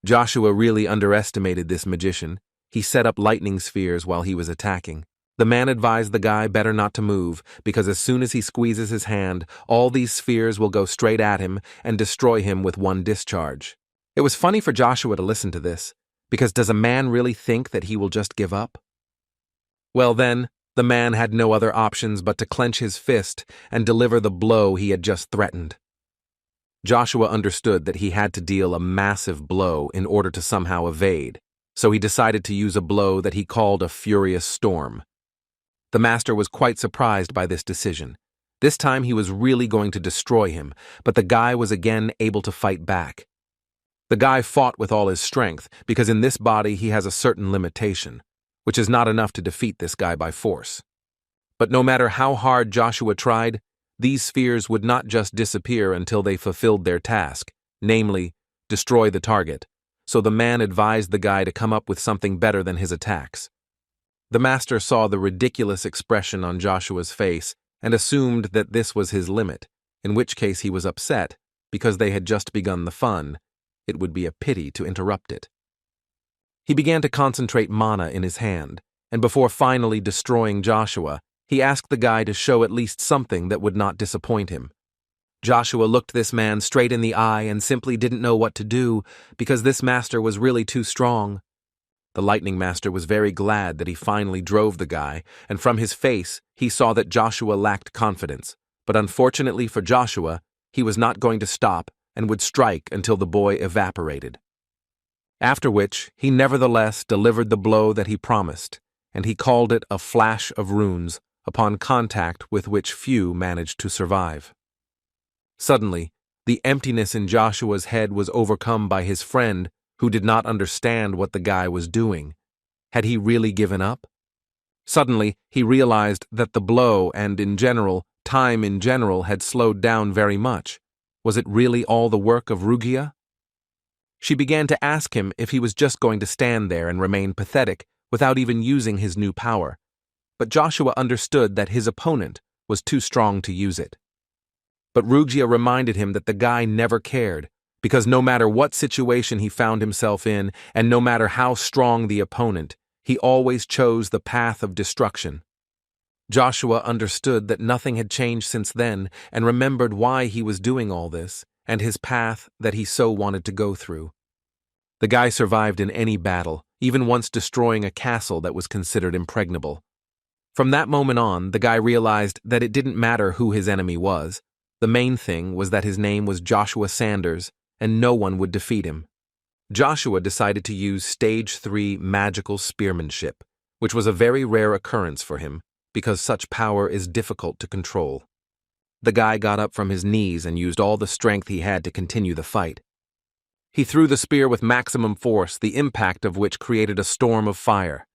Joshua really underestimated this magician. He set up lightning spheres while he was attacking. The man advised the guy better not to move, because as soon as he squeezes his hand, all these spheres will go straight at him and destroy him with one discharge. It was funny for Joshua to listen to this, Because does a man really think that he will just give up? Well then, the man had no other options but to clench his fist and deliver the blow he had just threatened. Joshua understood that he had to deal a massive blow in order to somehow evade, so he decided to use a blow that he called a furious storm. The master was quite surprised by this decision. This time he was really going to destroy him, but the guy was again able to fight back. The guy fought with all his strength, because in this body he has a certain limitation, which is not enough to defeat this guy by force. But no matter how hard Joshua tried, these spheres would not just disappear until they fulfilled their task, namely, destroy the target, so the man advised the guy to come up with something better than his attacks. The master saw the ridiculous expression on Joshua's face and assumed that this was his limit, in which case he was upset, because they had just begun the fun. It would be a pity to interrupt it. He began to concentrate mana in his hand, and before finally destroying Joshua, he asked the guy to show at least something that would not disappoint him. Joshua looked this man straight in the eye and simply didn't know what to do, because this master was really too strong. The lightning master was very glad that he finally drove the guy, and from his face he saw that Joshua lacked confidence, but unfortunately for Joshua, he was not going to stop and would strike until the boy evaporated. After which, he nevertheless delivered the blow that he promised, and he called it a flash of runes, upon contact with which few managed to survive. Suddenly, the emptiness in Joshua's head was overcome by his friend, who did not understand what the guy was doing. Had he really given up? Suddenly, he realized that the blow and, in general, time in general had slowed down very much. Was it really all the work of Rugia? She began to ask him if he was just going to stand there and remain pathetic without even using his new power. But Joshua understood that his opponent was too strong to use it. But Rugia reminded him that the guy never cared, because no matter what situation he found himself in, and no matter how strong the opponent, he always chose the path of destruction. Joshua understood that nothing had changed since then, and remembered why he was doing all this, and his path that he so wanted to go through. The guy survived in any battle, even once destroying a castle that was considered impregnable. From that moment on, the guy realized that it didn't matter who his enemy was. The main thing was that his name was Joshua Sanders, and no one would defeat him. Joshua decided to use Stage 3 magical spearmanship, which was a very rare occurrence for him, because such power is difficult to control. The guy got up from his knees and used all the strength he had to continue the fight. He threw the spear with maximum force, the impact of which created a storm of fire.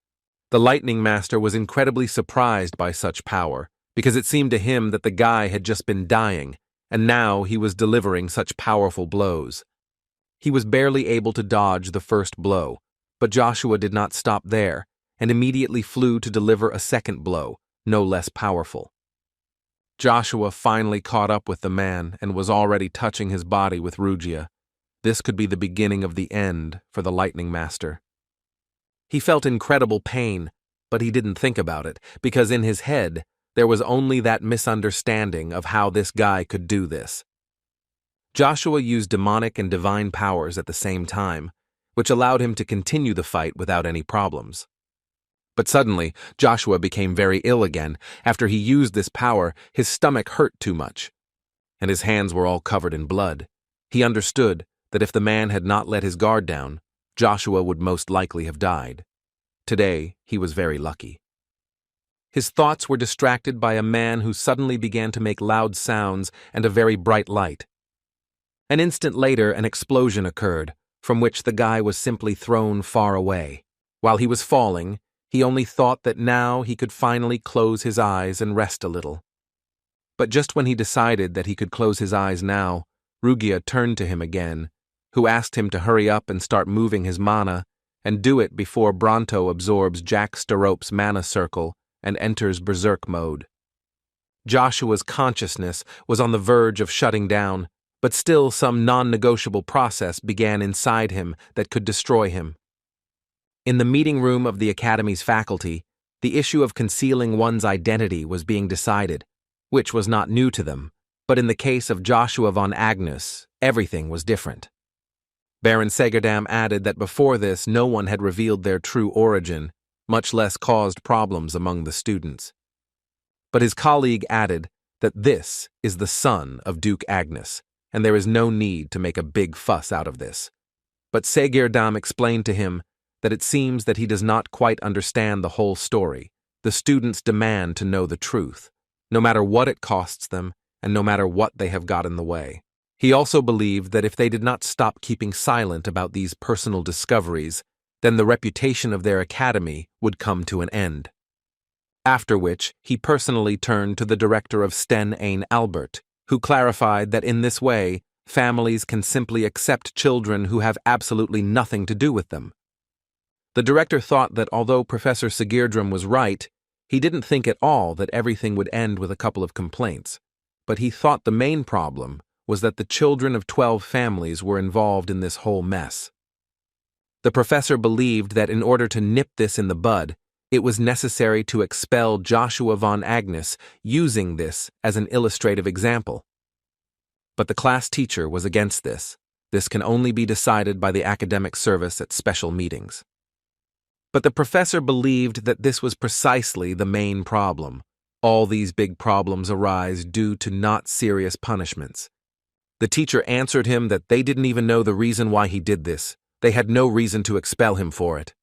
The lightning master was incredibly surprised by such power, because it seemed to him that the guy had just been dying, and now he was delivering such powerful blows. He was barely able to dodge the first blow, but Joshua did not stop there, and immediately flew to deliver a second blow, no less powerful. Joshua finally caught up with the man and was already touching his body with Rugia. This could be the beginning of the end for the lightning master. He felt incredible pain, but he didn't think about it, because in his head, there was only that misunderstanding of how this guy could do this. Joshua used demonic and divine powers at the same time, which allowed him to continue the fight without any problems. But suddenly, Joshua became very ill again. After he used this power, his stomach hurt too much, and his hands were all covered in blood. He understood that if the man had not let his guard down, Joshua would most likely have died. Today, he was very lucky. His thoughts were distracted by a man who suddenly began to make loud sounds and a very bright light. An instant later, an explosion occurred, from which the guy was simply thrown far away. While he was falling, he only thought that now he could finally close his eyes and rest a little. But just when he decided that he could close his eyes now, Rugia turned to him again, who asked him to hurry up and start moving his mana, and do it before Bronto absorbs Jack Sterope's mana circle and enters berserk mode. Joshua's consciousness was on the verge of shutting down, but still some non-negotiable process began inside him that could destroy him. In the meeting room of the Academy's faculty, the issue of concealing one's identity was being decided, which was not new to them, but in the case of Joshua von Agnus, everything was different. Baron Segerdam added that before this no one had revealed their true origin, much less caused problems among the students. But his colleague added that this is the son of Duke Agnes, and there is no need to make a big fuss out of this. But Segerdam explained to him that it seems that he does not quite understand the whole story. The students demand to know the truth, no matter what it costs them and no matter what they have got in the way. He also believed that if they did not stop keeping silent about these personal discoveries, then the reputation of their academy would come to an end. After which, he personally turned to the director of Sten Ein Albert, who clarified that in this way, families can simply accept children who have absolutely nothing to do with them. The director thought that although Professor Sigurdrum was right, he didn't think at all that everything would end with a couple of complaints, but he thought the main problem was that the children of 12 families were involved in this whole mess. The professor believed that in order to nip this in the bud, it was necessary to expel Joshua von Agnes, using this as an illustrative example. But the class teacher was against this. This can only be decided by the academic service at special meetings. But the professor believed that this was precisely the main problem. All these big problems arise due to not serious punishments. The teacher answered him that they didn't even know the reason why he did this. They had no reason to expel him for it.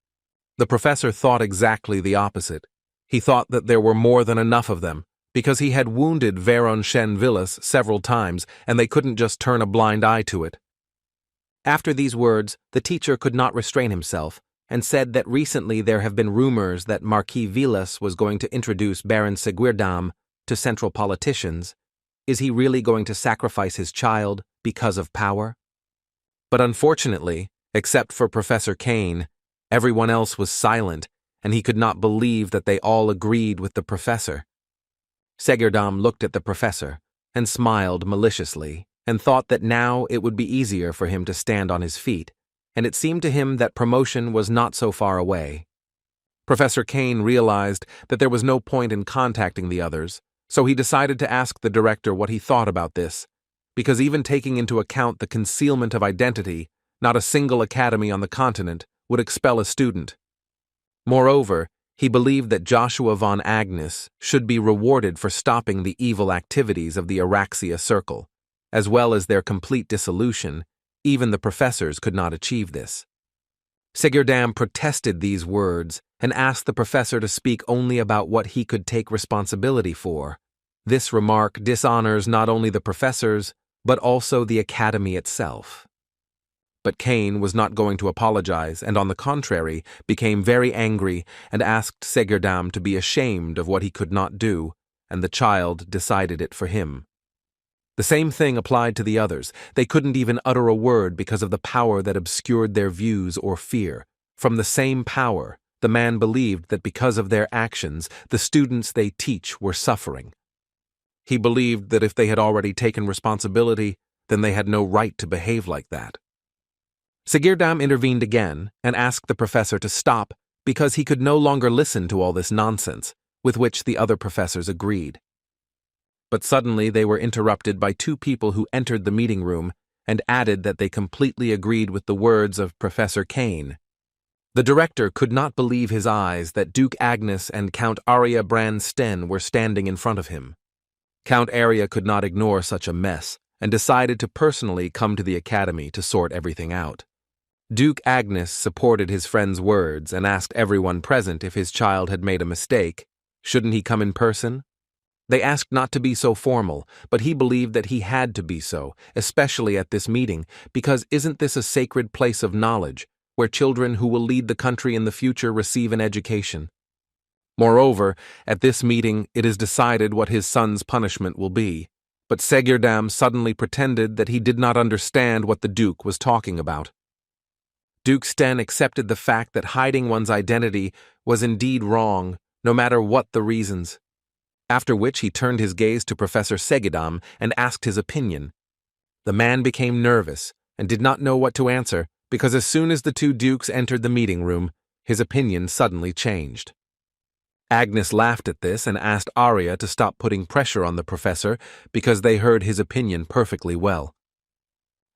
The professor thought exactly the opposite. He thought that there were more than enough of them, because he had wounded Veron Shen Villas several times, and they couldn't just turn a blind eye to it. After these words, the teacher could not restrain himself, and said that recently there have been rumors that Marquis Villas was going to introduce Baron Seguirdam to central politicians. Is he really going to sacrifice his child because of power? But unfortunately, except for Professor Kane, everyone else was silent, and he could not believe that they all agreed with the professor. Seguirdam looked at the professor and smiled maliciously, and thought that now it would be easier for him to stand on his feet, and it seemed to him that promotion was not so far away. Professor Kane realized that there was no point in contacting the others, so he decided to ask the director what he thought about this, because even taking into account the concealment of identity, not a single academy on the continent would expel a student. Moreover, he believed that Joshua von Agnes should be rewarded for stopping the evil activities of the Araxia Circle, as well as their complete dissolution. Even the professors could not achieve this. Seguirdam protested these words and asked the professor to speak only about what he could take responsibility for. This remark dishonors not only the professors, but also the academy itself. But Kane was not going to apologize, and on the contrary, became very angry and asked Seguirdam to be ashamed of what he could not do, and the child decided it for him. The same thing applied to the others. They couldn't even utter a word because of the power that obscured their views or fear. From the same power, the man believed that because of their actions, the students they teach were suffering. He believed that if they had already taken responsibility, then they had no right to behave like that. Seguirdam intervened again and asked the professor to stop because he could no longer listen to all this nonsense, with which the other professors agreed. But suddenly they were interrupted by two people who entered the meeting room and added that they completely agreed with the words of Professor Kane. The director could not believe his eyes that Duke Agnes and Count Arya Brand-Sten were standing in front of him. Count Arya could not ignore such a mess and decided to personally come to the academy to sort everything out. Duke Agnes supported his friend's words and asked everyone present if his child had made a mistake. Shouldn't he come in person? They asked not to be so formal, but he believed that he had to be so, especially at this meeting, because isn't this a sacred place of knowledge, where children who will lead the country in the future receive an education? Moreover, at this meeting it is decided what his son's punishment will be, but Seguirdam suddenly pretended that he did not understand what the Duke was talking about. Duke Sten accepted the fact that hiding one's identity was indeed wrong, no matter what the reasons. After which he turned his gaze to Professor Seguirdam and asked his opinion. The man became nervous and did not know what to answer, because as soon as the two dukes entered the meeting room, his opinion suddenly changed. Agnes laughed at this and asked Arya to stop putting pressure on the professor because they heard his opinion perfectly well.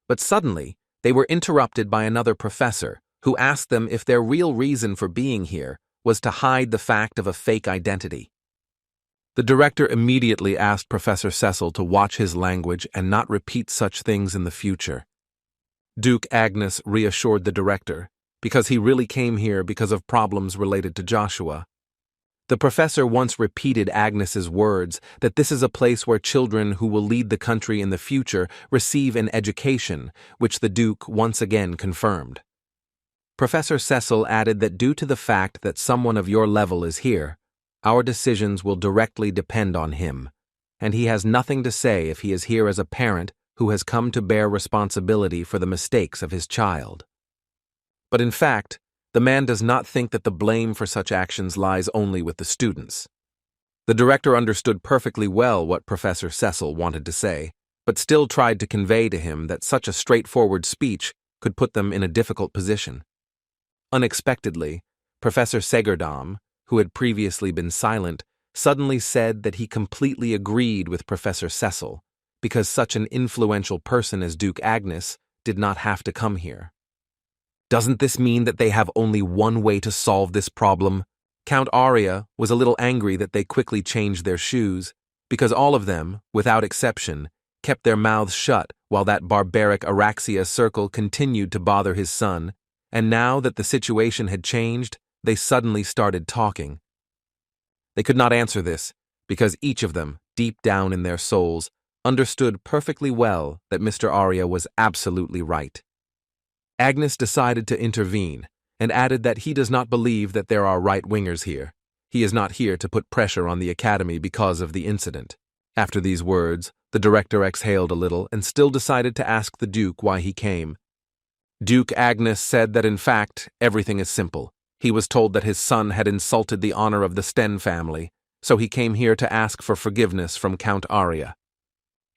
But suddenly, they were interrupted by another professor who asked them if their real reason for being here was to hide the fact of a fake identity. The director immediately asked Professor Cecil to watch his language and not repeat such things in the future. Duke Agnes reassured the director, because he really came here because of problems related to Joshua. The professor once repeated Agnes's words that this is a place where children who will lead the country in the future receive an education, which the Duke once again confirmed. Professor Cecil added that due to the fact that someone of your level is here, our decisions will directly depend on him, and he has nothing to say if he is here as a parent who has come to bear responsibility for the mistakes of his child. But in fact, the man does not think that the blame for such actions lies only with the students. The director understood perfectly well what Professor Cecil wanted to say, but still tried to convey to him that such a straightforward speech could put them in a difficult position. Unexpectedly, Professor Segerdam, who had previously been silent, suddenly said that he completely agreed with Professor Cecil, because such an influential person as Duke Agnes did not have to come here. Doesn't this mean that they have only one way to solve this problem? Count Arya was a little angry that they quickly changed their shoes, because all of them, without exception, kept their mouths shut while that barbaric Araxia circle continued to bother his son, and now that the situation had changed, they suddenly started talking. They could not answer this, because each of them, deep down in their souls, understood perfectly well that Mr. Arya was absolutely right. Agnes decided to intervene, and added that he does not believe that there are right-wingers here. He is not here to put pressure on the academy because of the incident. After these words, the director exhaled a little and still decided to ask the Duke why he came. Duke Agnes said that in fact, everything is simple. He was told that his son had insulted the honor of the Sten family, so he came here to ask for forgiveness from Count Arya.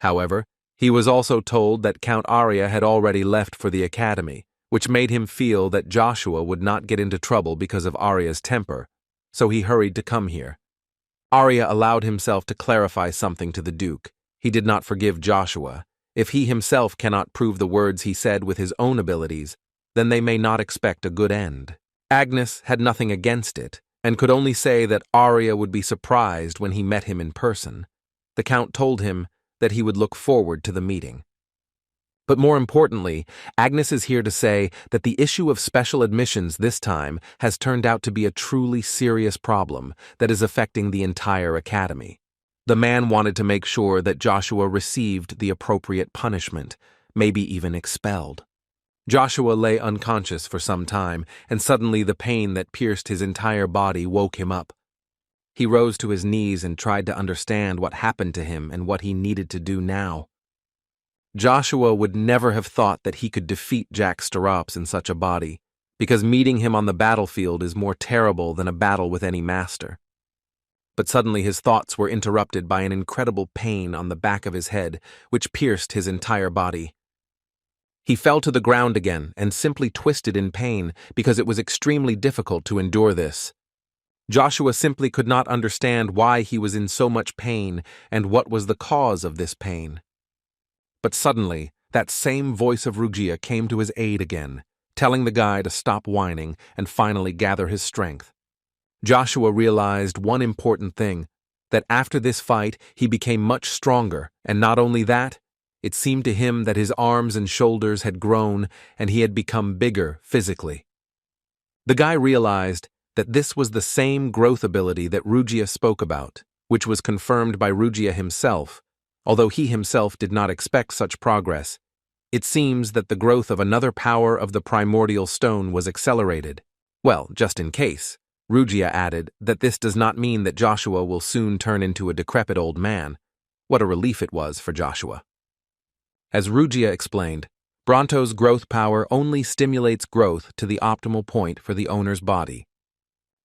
However, he was also told that Count Arya had already left for the academy, which made him feel that Joshua would not get into trouble because of Arya's temper, so he hurried to come here. Arya allowed himself to clarify something to the Duke. He did not forgive Joshua. If he himself cannot prove the words he said with his own abilities, then they may not expect a good end. Agnes had nothing against it, and could only say that Arya would be surprised when he met him in person. The Count told him that he would look forward to the meeting. But more importantly, Agnes is here to say that the issue of special admissions this time has turned out to be a truly serious problem that is affecting the entire academy. The man wanted to make sure that Joshua received the appropriate punishment, maybe even expelled. Joshua lay unconscious for some time, and suddenly the pain that pierced his entire body woke him up. He rose to his knees and tried to understand what happened to him and what he needed to do now. Joshua would never have thought that he could defeat Jack Sterops in such a body, because meeting him on the battlefield is more terrible than a battle with any master. But suddenly his thoughts were interrupted by an incredible pain on the back of his head, which pierced his entire body. He fell to the ground again and simply twisted in pain because it was extremely difficult to endure this. Joshua simply could not understand why he was in so much pain and what was the cause of this pain. But suddenly, that same voice of Rugia came to his aid again, telling the guy to stop whining and finally gather his strength. Joshua realized one important thing, that after this fight he became much stronger, and not only that, it seemed to him that his arms and shoulders had grown and he had become bigger physically. The guy realized that this was the same growth ability that Rugia spoke about, which was confirmed by Rugia himself. Although he himself did not expect such progress, it seems that the growth of another power of the primordial stone was accelerated. Well, just in case, Rugia added that this does not mean that Joshua will soon turn into a decrepit old man. What a relief it was for Joshua. As Rugia explained, Bronto's growth power only stimulates growth to the optimal point for the owner's body.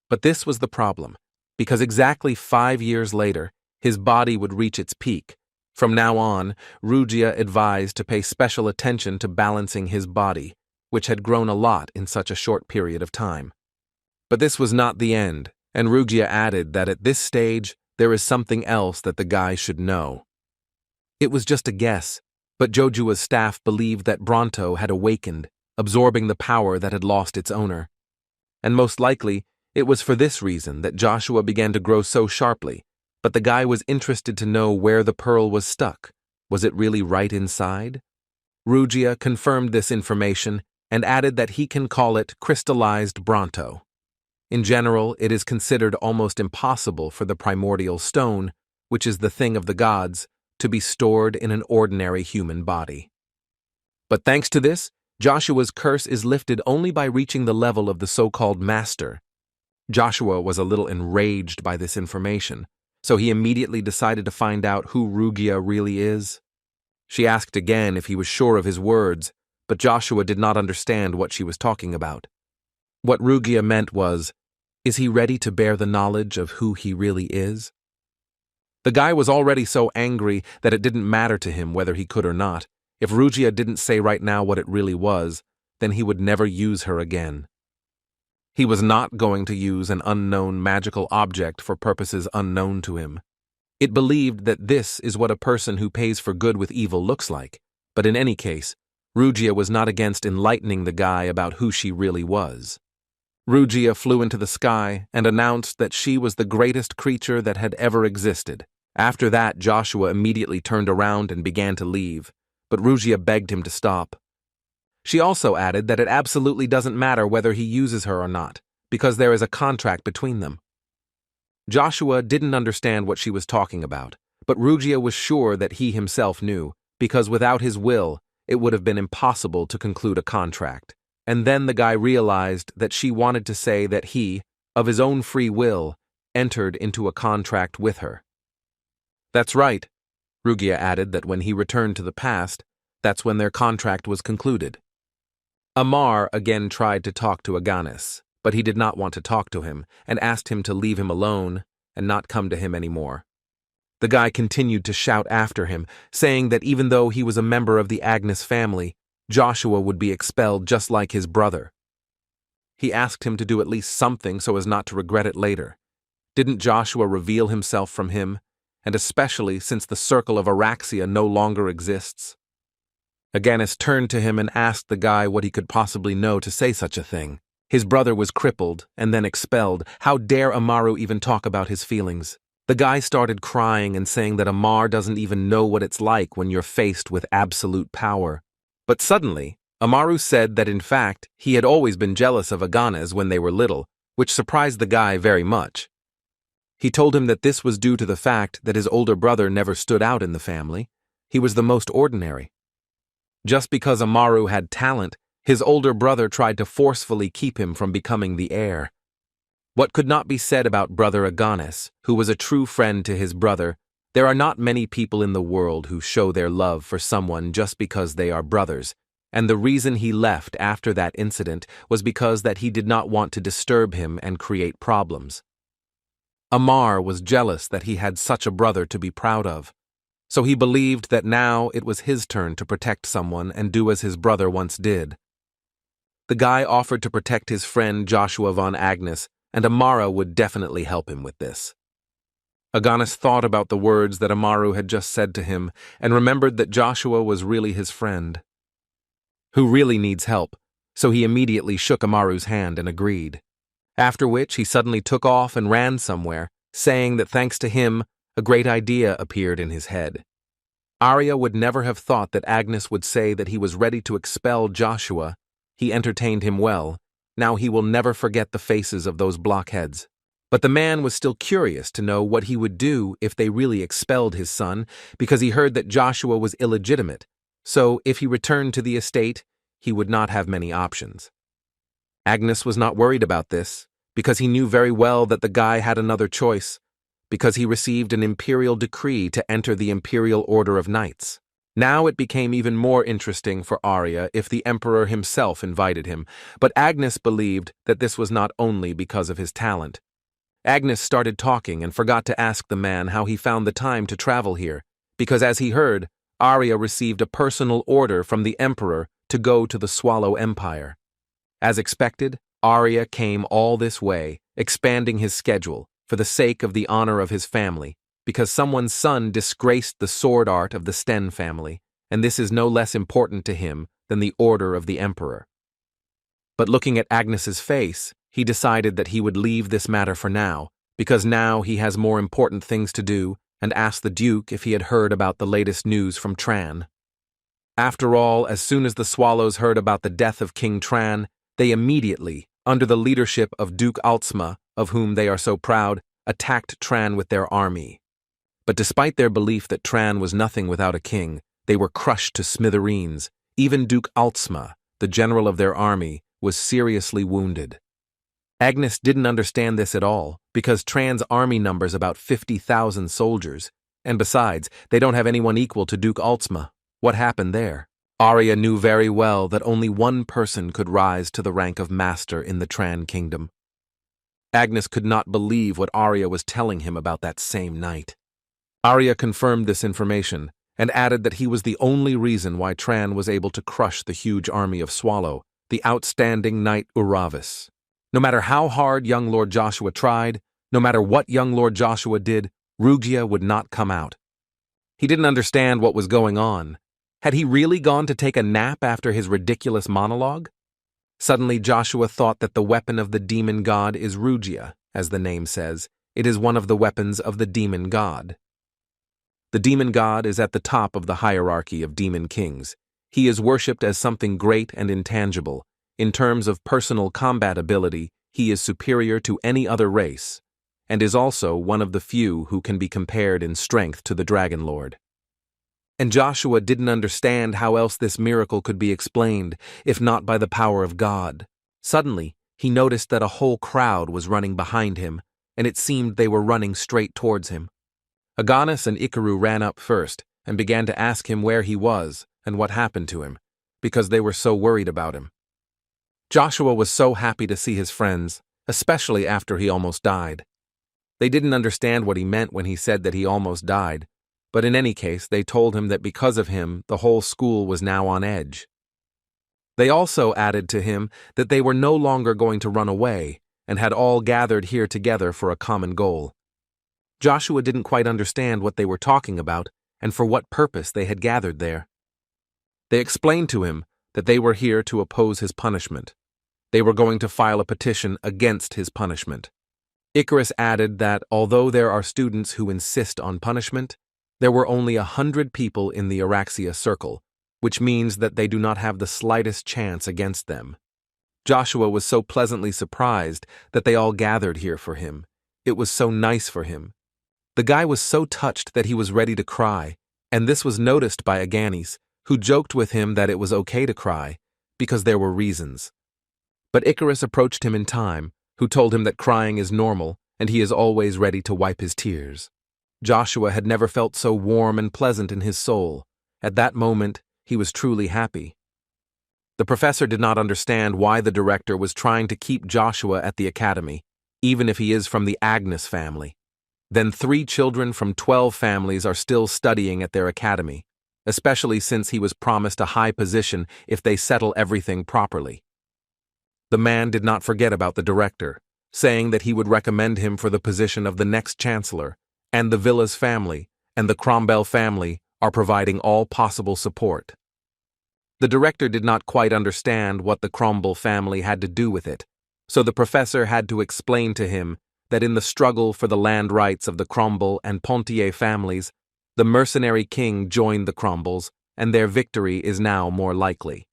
But this was the problem, because exactly 5 years later, his body would reach its peak. From now on, Rugia advised to pay special attention to balancing his body, which had grown a lot in such a short period of time. But this was not the end, and Rugia added that at this stage, there is something else that the guy should know. It was just a guess, But Jojua's staff believed that Bronto had awakened, absorbing the power that had lost its owner. And most likely, it was for this reason that Joshua began to grow so sharply, but the guy was interested to know where the pearl was stuck. Was it really right inside? Rugia confirmed this information and added that he can call it crystallized Bronto. In general, it is considered almost impossible for the primordial stone, which is the thing of the gods, to be stored in an ordinary human body. But thanks to this, Joshua's curse is lifted only by reaching the level of the so-called master. Joshua was a little enraged by this information, so he immediately decided to find out who Rugia really is. She asked again if he was sure of his words, but Joshua did not understand what she was talking about. What Rugia meant was, is he ready to bear the knowledge of who he really is? The guy was already so angry that it didn't matter to him whether he could or not. If Rugia didn't say right now what it really was, then he would never use her again. He was not going to use an unknown magical object for purposes unknown to him. It believed that this is what a person who pays for good with evil looks like, but in any case, Rugia was not against enlightening the guy about who she really was. Rugia flew into the sky and announced that she was the greatest creature that had ever existed. After that, Joshua immediately turned around and began to leave, but Rugia begged him to stop. She also added that it absolutely doesn't matter whether he uses her or not, because there is a contract between them. Joshua didn't understand what she was talking about, but Rugia was sure that he himself knew, because without his will, it would have been impossible to conclude a contract. And then the guy realized that she wanted to say that he, of his own free will, entered into a contract with her. That's right. Rugia added that when he returned to the past, that's when their contract was concluded. Amar again tried to talk to Aganis, but he did not want to talk to him and asked him to leave him alone and not come to him anymore. The guy continued to shout after him, saying that even though he was a member of the Agnes family, Joshua would be expelled just like his brother. He asked him to do at least something so as not to regret it later. Didn't Joshua reveal himself from him, and especially since the circle of Araxia no longer exists? Aganis turned to him and asked the guy what he could possibly know to say such a thing. His brother was crippled and then expelled. How dare Amaru even talk about his feelings? The guy started crying and saying that Amar doesn't even know what it's like when you're faced with absolute power. But suddenly, Amaru said that in fact, he had always been jealous of Aganes when they were little, which surprised the guy very much. He told him that this was due to the fact that his older brother never stood out in the family. He was the most ordinary. Just because Amaru had talent, his older brother tried to forcefully keep him from becoming the heir. What could not be said about brother Aganes, who was a true friend to his brother? There are not many people in the world who show their love for someone just because they are brothers, and the reason he left after that incident was because that he did not want to disturb him and create problems. Amar was jealous that he had such a brother to be proud of, so he believed that now it was his turn to protect someone and do as his brother once did. The guy offered to protect his friend Joshua von Agnes, and Amara would definitely help him with this. Aganis thought about the words that Amaru had just said to him and remembered that Joshua was really his friend, who really needs help, so he immediately shook Amaru's hand and agreed. After which he suddenly took off and ran somewhere, saying that thanks to him, a great idea appeared in his head. Arya would never have thought that Agnes would say that he was ready to expel Joshua. He entertained him well. Now he will never forget the faces of those blockheads. But the man was still curious to know what he would do if they really expelled his son, because he heard that Joshua was illegitimate, so if he returned to the estate, he would not have many options. Agnes was not worried about this, because he knew very well that the guy had another choice, because he received an imperial decree to enter the Imperial Order of Knights. Now it became even more interesting for Arya if the Emperor himself invited him, but Agnes believed that this was not only because of his talent. Agnes started talking and forgot to ask the man how he found the time to travel here, because as he heard, Arya received a personal order from the Emperor to go to the Swallow Empire. As expected, Arya came all this way, expanding his schedule, for the sake of the honor of his family, because someone's son disgraced the sword art of the Sten family, and this is no less important to him than the order of the emperor. But looking at Agnes's face, he decided that he would leave this matter for now, because now he has more important things to do, and asked the Duke if he had heard about the latest news from Tran. After all, as soon as the Swallows heard about the death of King Tran, they immediately, under the leadership of Duke Altsma, of whom they are so proud, attacked Tran with their army. But despite their belief that Tran was nothing without a king, they were crushed to smithereens. Even Duke Altsma, the general of their army, was seriously wounded. Agnes didn't understand this at all, because Tran's army numbers about 50,000 soldiers, and besides, they don't have anyone equal to Duke Altsma. What happened there? Arya knew very well that only one person could rise to the rank of master in the Tran kingdom. Agnes could not believe what Arya was telling him about that same night. Arya confirmed this information, and added that he was the only reason why Tran was able to crush the huge army of Swallow, the outstanding knight Uravis. No matter how hard young Lord Joshua tried, no matter what young Lord Joshua did, Rugia would not come out. He didn't understand what was going on. Had he really gone to take a nap after his ridiculous monologue? Suddenly Joshua thought that the weapon of the demon god is Rugia, as the name says. It is one of the weapons of the demon god. The demon god is at the top of the hierarchy of demon kings. He is worshipped as something great and intangible. In terms of personal combat ability, he is superior to any other race, and is also one of the few who can be compared in strength to the Dragon Lord. And Joshua didn't understand how else this miracle could be explained, if not by the power of God. Suddenly, he noticed that a whole crowd was running behind him, and it seemed they were running straight towards him. Aganis and Ikaru ran up first, and began to ask him where he was and what happened to him, because they were so worried about him. Joshua was so happy to see his friends, especially after he almost died. They didn't understand what he meant when he said that he almost died, but in any case they told him that because of him the whole school was now on edge. They also added to him that they were no longer going to run away, and had all gathered here together for a common goal. Joshua didn't quite understand what they were talking about, and for what purpose they had gathered there. They explained to him that they were here to oppose his punishment. They were going to file a petition against his punishment. Icarus added that although there are students who insist on punishment, there were only 100 people in the Araxia circle, which means that they do not have the slightest chance against them. Joshua was so pleasantly surprised that they all gathered here for him. It was so nice for him. The guy was so touched that he was ready to cry, and this was noticed by Aganis, who joked with him that it was okay to cry, because there were reasons. But Icarus approached him in time, who told him that crying is normal, and he is always ready to wipe his tears. Joshua had never felt so warm and pleasant in his soul. At that moment, he was truly happy. The professor did not understand why the director was trying to keep Joshua at the academy, even if he is from the Agnes family. Then 3 children from 12 families are still studying at their academy, especially since he was promised a high position if they settle everything properly. The man did not forget about the director, saying that he would recommend him for the position of the next chancellor, and the Villas family and the Cromwell family are providing all possible support. The director did not quite understand what the Cromwell family had to do with it, so the professor had to explain to him that in the struggle for the land rights of the Cromwell and Pontier families, the mercenary king joined the Cromwells, and their victory is now more likely.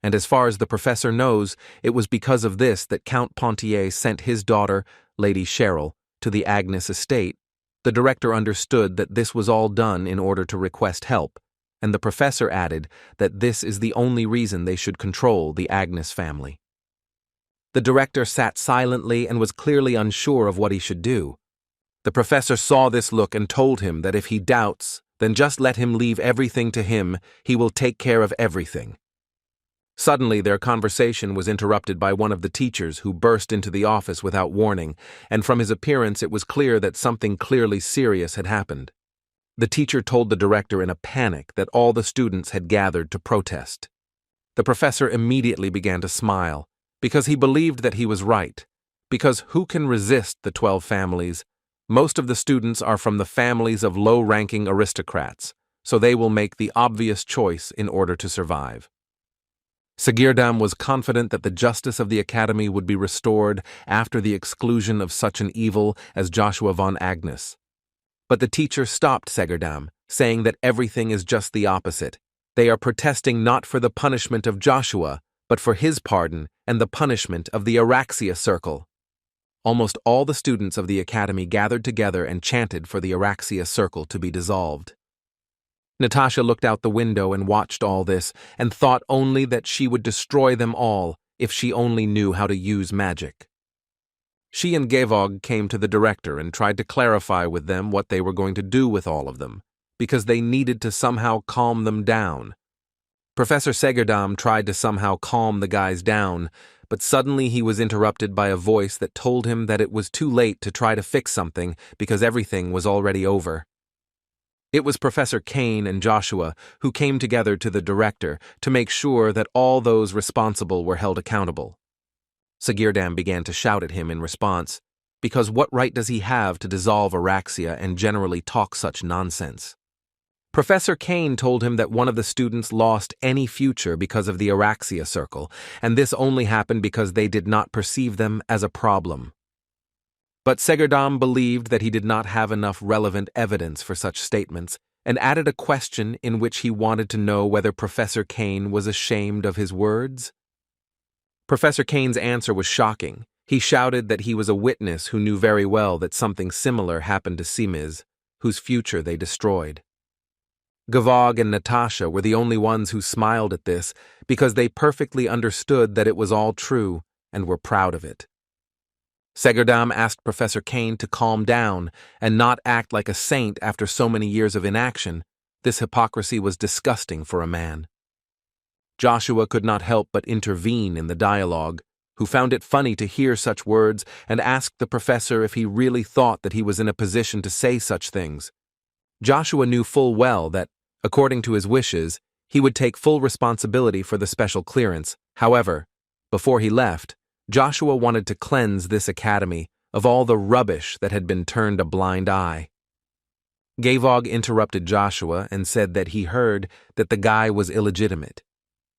And as far as the professor knows, it was because of this that Count Pontier sent his daughter, Lady Cheryl, to the Agnes estate. The director understood that this was all done in order to request help, and the professor added that this is the only reason they should control the Agnes family. The director sat silently and was clearly unsure of what he should do. The professor saw this look and told him that if he doubts, then just let him leave everything to him, he will take care of everything. Suddenly their conversation was interrupted by one of the teachers who burst into the office without warning, and from his appearance it was clear that something clearly serious had happened. The teacher told the director in a panic that all the students had gathered to protest. The professor immediately began to smile, because he believed that he was right, because who can resist the 12 families? Most of the students are from the families of low-ranking aristocrats, so they will make the obvious choice in order to survive. Sagirdam was confident that the justice of the academy would be restored after the exclusion of such an evil as Joshua von Agnes. But the teacher stopped Sagirdam, saying that everything is just the opposite. They are protesting not for the punishment of Joshua, but for his pardon and the punishment of the Araxia Circle. Almost all the students of the academy gathered together and chanted for the Araxia Circle to be dissolved. Natasha looked out the window and watched all this, and thought only that she would destroy them all if she only knew how to use magic. She and Gevog came to the director and tried to clarify with them what they were going to do with all of them, because they needed to somehow calm them down. Professor Sagirdam tried to somehow calm the guys down, but suddenly he was interrupted by a voice that told him that it was too late to try to fix something because everything was already over. It was Professor Kane and Joshua who came together to the director to make sure that all those responsible were held accountable. Sagirdam began to shout at him in response, because what right does he have to dissolve Araxia and generally talk such nonsense? Professor Kane told him that one of the students lost any future because of the Araxia Circle, and this only happened because they did not perceive them as a problem. But Sagirdam believed that he did not have enough relevant evidence for such statements, and added a question in which he wanted to know whether Professor Kane was ashamed of his words. Professor Kane's answer was shocking. He shouted that he was a witness who knew very well that something similar happened to Simiz, whose future they destroyed. Gevog and Natasha were the only ones who smiled at this because they perfectly understood that it was all true and were proud of it. Sagirdam asked Professor Kane to calm down and not act like a saint after so many years of inaction. This hypocrisy was disgusting for a man. Joshua could not help but intervene in the dialogue, who found it funny to hear such words and asked the professor if he really thought that he was in a position to say such things. Joshua knew full well that, according to his wishes, he would take full responsibility for the special clearance. However, before he left, Joshua wanted to cleanse this academy of all the rubbish that had been turned a blind eye. Gevog interrupted Joshua and said that he heard that the guy was illegitimate.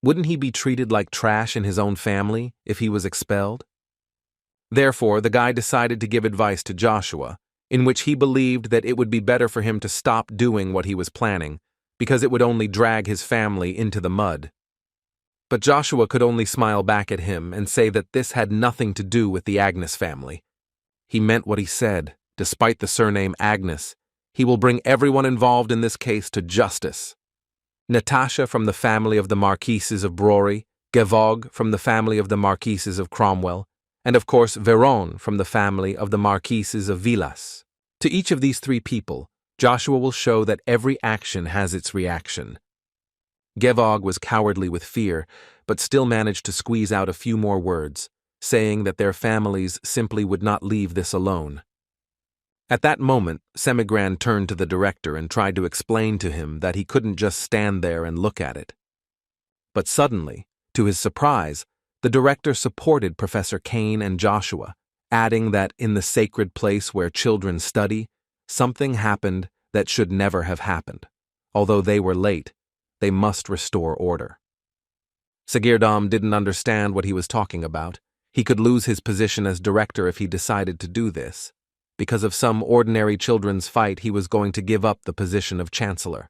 Wouldn't he be treated like trash in his own family if he was expelled? Therefore, the guy decided to give advice to Joshua, in which he believed that it would be better for him to stop doing what he was planning, because it would only drag his family into the mud. But Joshua could only smile back at him and say that this had nothing to do with the Agnes family. He meant what he said. Despite the surname Agnes, he will bring everyone involved in this case to justice. Natasha from the family of the Marquises of Brory, Gevog from the family of the Marquises of Cromwell, and of course Veron from the family of the Marquises of Villas. To each of these three people, Joshua will show that every action has its reaction. Gevog was cowardly with fear, but still managed to squeeze out a few more words, saying that their families simply would not leave this alone. At that moment, Semigran turned to the director and tried to explain to him that he couldn't just stand there and look at it. But suddenly, to his surprise, the director supported Professor Kane and Joshua, adding that in the sacred place where children study, something happened that should never have happened. Although they were late, they must restore order. Sagirdam didn't understand what he was talking about. He could lose his position as director if he decided to do this. Because of some ordinary children's fight, he was going to give up the position of chancellor.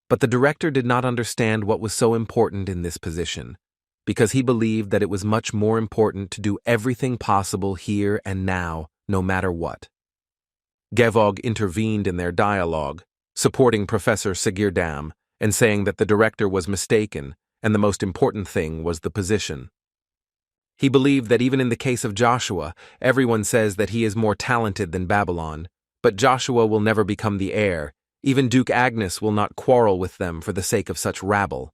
But the director did not understand what was so important in this position, because he believed that it was much more important to do everything possible here and now, no matter what. Gevog intervened in their dialogue, supporting Professor Sagirdam and saying that the director was mistaken and the most important thing was the position. He believed that even in the case of Joshua, everyone says that he is more talented than Babylon, but Joshua will never become the heir. Even Duke Agnes will not quarrel with them for the sake of such rabble.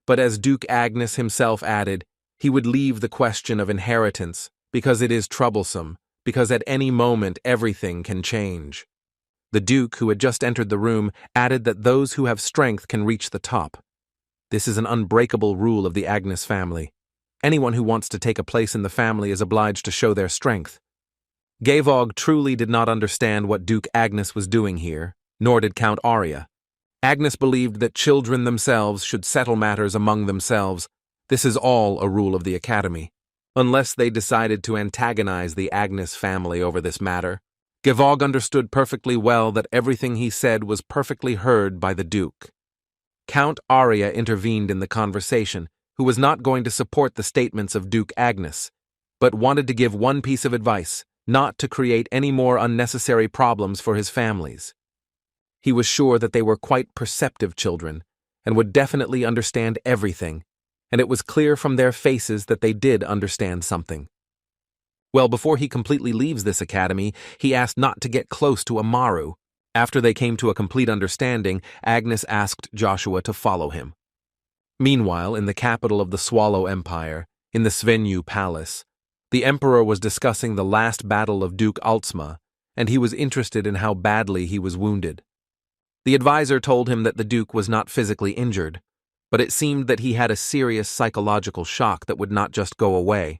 But as Duke Agnes himself added, he would leave the question of inheritance because it is troublesome, because at any moment everything can change. The Duke, who had just entered the room, added that those who have strength can reach the top. This is an unbreakable rule of the Agnes family. Anyone who wants to take a place in the family is obliged to show their strength. Gevog truly did not understand what Duke Agnes was doing here, nor did Count Arya. Agnes believed that children themselves should settle matters among themselves. This is all a rule of the Academy. Unless they decided to antagonize the Agnes family over this matter. Gevog understood perfectly well that everything he said was perfectly heard by the Duke. Count Arya intervened in the conversation, who was not going to support the statements of Duke Agnes, but wanted to give one piece of advice, not to create any more unnecessary problems for his families. He was sure that they were quite perceptive children, and would definitely understand everything, and it was clear from their faces that they did understand something. Well, before he completely leaves this academy, he asked not to get close to Amaru. After they came to a complete understanding, Agnes asked Joshua to follow him. Meanwhile, in the capital of the Swallow Empire, in the Svenju Palace, the Emperor was discussing the last battle of Duke Altsma, and he was interested in how badly he was wounded. The advisor told him that the Duke was not physically injured, but it seemed that he had a serious psychological shock that would not just go away.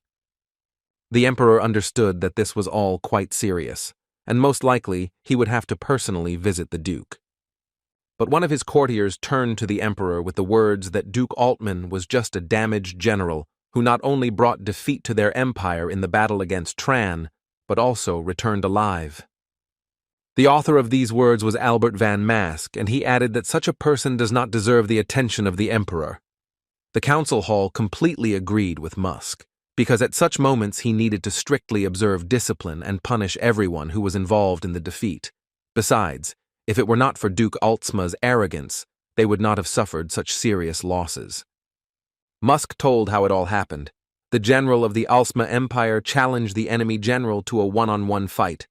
The Emperor understood that this was all quite serious, and most likely he would have to personally visit the Duke. But one of his courtiers turned to the Emperor with the words that Duke Altman was just a damaged general who not only brought defeat to their empire in the battle against Tran, but also returned alive. The author of these words was Albert Van Mask, and he added that such a person does not deserve the attention of the Emperor. The council hall completely agreed with Musk, because at such moments he needed to strictly observe discipline and punish everyone who was involved in the defeat. Besides, if it were not for Duke Altsma's arrogance, they would not have suffered such serious losses. Musk told how it all happened. The general of the Altsma Empire challenged the enemy general to a one-on-one fight.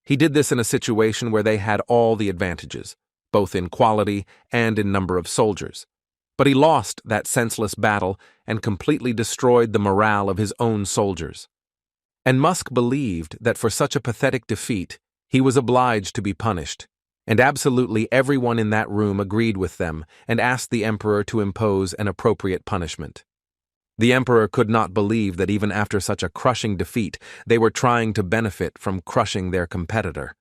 He did this in a situation where they had all the advantages, both in quality and in number of soldiers. But he lost that senseless battle and completely destroyed the morale of his own soldiers. And Musk believed that for such a pathetic defeat, he was obliged to be punished. And absolutely everyone in that room agreed with them and asked the Emperor to impose an appropriate punishment. The Emperor could not believe that even after such a crushing defeat, they were trying to benefit from crushing their competitor.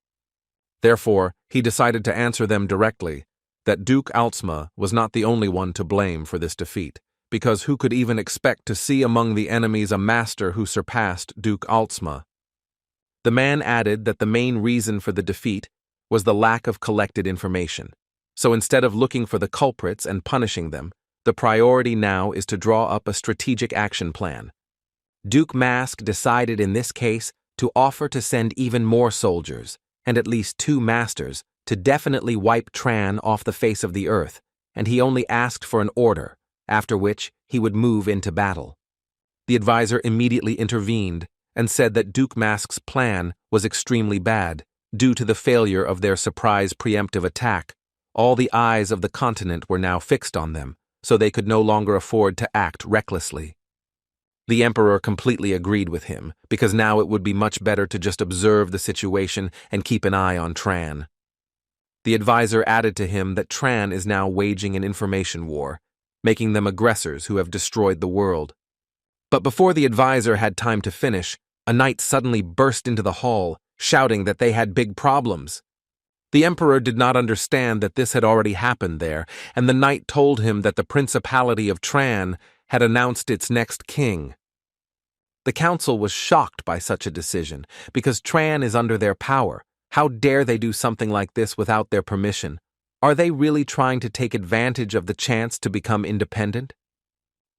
Therefore, he decided to answer them directly that Duke Altsma was not the only one to blame for this defeat, because who could even expect to see among the enemies a master who surpassed Duke Altsma? The man added that the main reason for the defeat was the lack of collected information. So instead of looking for the culprits and punishing them, the priority now is to draw up a strategic action plan. Duke Mask decided in this case to offer to send even more soldiers, and at least 2 masters, to definitely wipe Tran off the face of the earth, and he only asked for an order, after which he would move into battle. The advisor immediately intervened and said that Duke Mask's plan was extremely bad, due to the failure of their surprise preemptive attack. All the eyes of the continent were now fixed on them, so they could no longer afford to act recklessly. The Emperor completely agreed with him, because now it would be much better to just observe the situation and keep an eye on Tran. The advisor added to him that Tran is now waging an information war, making them aggressors who have destroyed the world. But before the advisor had time to finish, a knight suddenly burst into the hall, shouting that they had big problems. The Emperor did not understand that this had already happened there, and the knight told him that the Principality of Tran had announced its next king. The council was shocked by such a decision, because Tran is under their power. How dare they do something like this without their permission? Are they really trying to take advantage of the chance to become independent?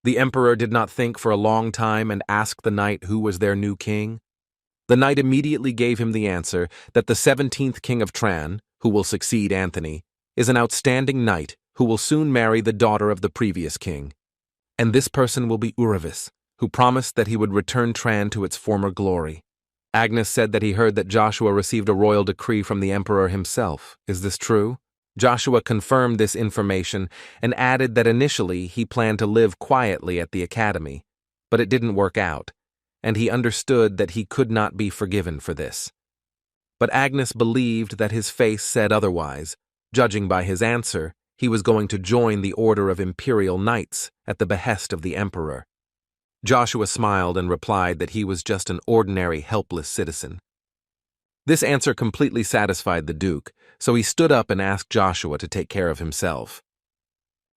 The Emperor did not think for a long time and asked the knight who was their new king. The knight immediately gave him the answer that the 17th king of Tran, who will succeed Anthony, is an outstanding knight who will soon marry the daughter of the previous king. And this person will be Uravis, who promised that he would return Tran to its former glory. Agnes said that he heard that Joshua received a royal decree from the Emperor himself. Is this true? Joshua confirmed this information and added that initially he planned to live quietly at the academy, but it didn't work out, and he understood that he could not be forgiven for this. But Agnes believed that his face said otherwise. Judging by his answer, he was going to join the Order of Imperial Knights at the behest of the Emperor. Joshua smiled and replied that he was just an ordinary, helpless citizen. This answer completely satisfied the Duke, so he stood up and asked Joshua to take care of himself.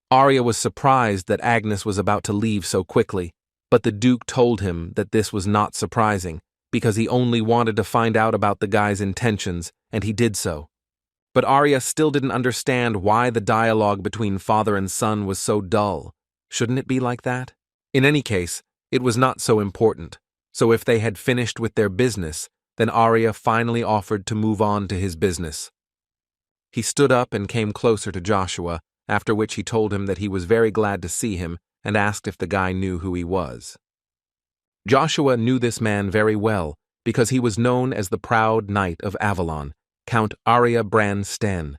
Arya was surprised that Agnes was about to leave so quickly, but the Duke told him that this was not surprising, because he only wanted to find out about the guy's intentions, and he did so. But Arya still didn't understand why the dialogue between father and son was so dull. Shouldn't it be like that? In any case, it was not so important, so if they had finished with their business, then Arya finally offered to move on to his business. He stood up and came closer to Joshua, after which he told him that he was very glad to see him and asked if the guy knew who he was. Joshua knew this man very well because he was known as the Proud Knight of Avalon, Count Arya Bran Sten.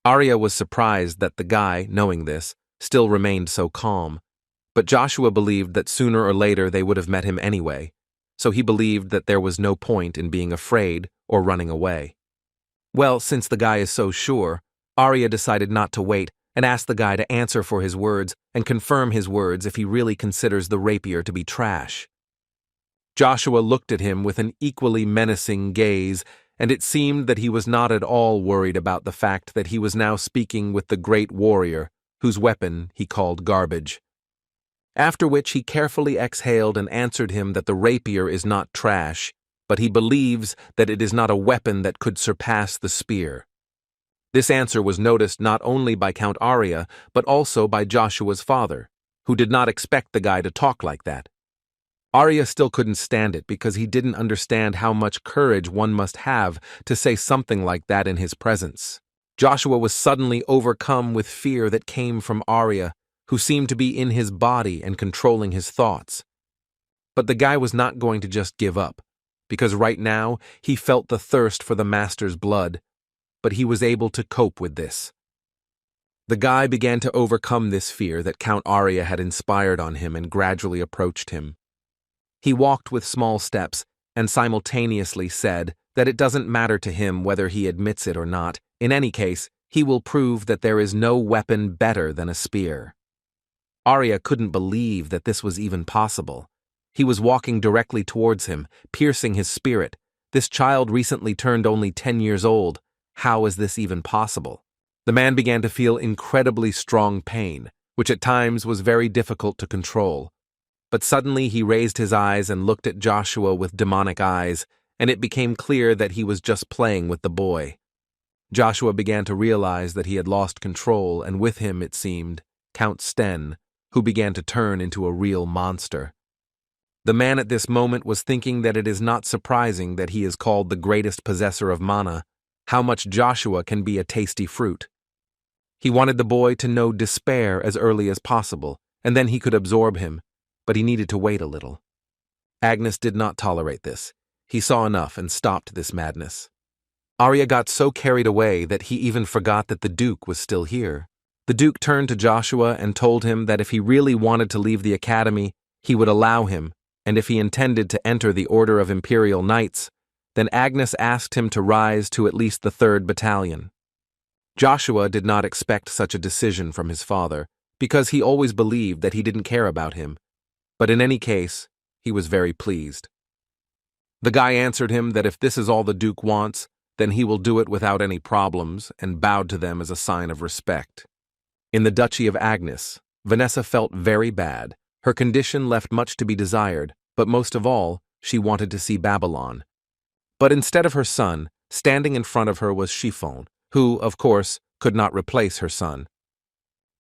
Arya was surprised that the guy, knowing this, still remained so calm, but Joshua believed that sooner or later they would have met him anyway, so he believed that there was no point in being afraid or running away. Well, since the guy is so sure, Arya decided not to wait and asked the guy to answer for his words and confirm his words if he really considers the rapier to be trash. Joshua looked at him with an equally menacing gaze, and it seemed that he was not at all worried about the fact that he was now speaking with the great warrior, whose weapon he called garbage. After which he carefully exhaled and answered him that the rapier is not trash, but he believes that it is not a weapon that could surpass the spear. This answer was noticed not only by Count Arya, but also by Joshua's father, who did not expect the guy to talk like that. Arya still couldn't stand it because he didn't understand how much courage one must have to say something like that in his presence. Joshua was suddenly overcome with fear that came from Arya, who seemed to be in his body and controlling his thoughts. But the guy was not going to just give up, because right now he felt the thirst for the master's blood, but he was able to cope with this. The guy began to overcome this fear that Count Arya had inspired on him and gradually approached him. He walked with small steps and simultaneously said that it doesn't matter to him whether he admits it or not. In any case, he will prove that there is no weapon better than a spear. Arya couldn't believe that this was even possible. He was walking directly towards him, piercing his spirit. This child recently turned only 10 years old. How is this even possible? The man began to feel incredibly strong pain, which at times was very difficult to control. But suddenly he raised his eyes and looked at Joshua with demonic eyes, and it became clear that he was just playing with the boy. Joshua began to realize that he had lost control, and with him, it seemed, Count Sten, who began to turn into a real monster. The man at this moment was thinking that it is not surprising that he is called the greatest possessor of mana, how much Joshua can be a tasty fruit. He wanted the boy to know despair as early as possible, and then he could absorb him, but he needed to wait a little. Agnes did not tolerate this. He saw enough and stopped this madness. Arya got so carried away that he even forgot that the Duke was still here. The Duke turned to Joshua and told him that if he really wanted to leave the academy, he would allow him, and if he intended to enter the Order of Imperial Knights, then Agnes asked him to rise to at least the 3rd Battalion. Joshua did not expect such a decision from his father, because he always believed that he didn't care about him, but in any case, he was very pleased. The guy answered him that if this is all the Duke wants, then he will do it without any problems, and bowed to them as a sign of respect. In the Duchy of Agnes, Vanessa felt very bad. Her condition left much to be desired, but most of all, she wanted to see Babylon. But instead of her son, standing in front of her was Chiffon, who, of course, could not replace her son.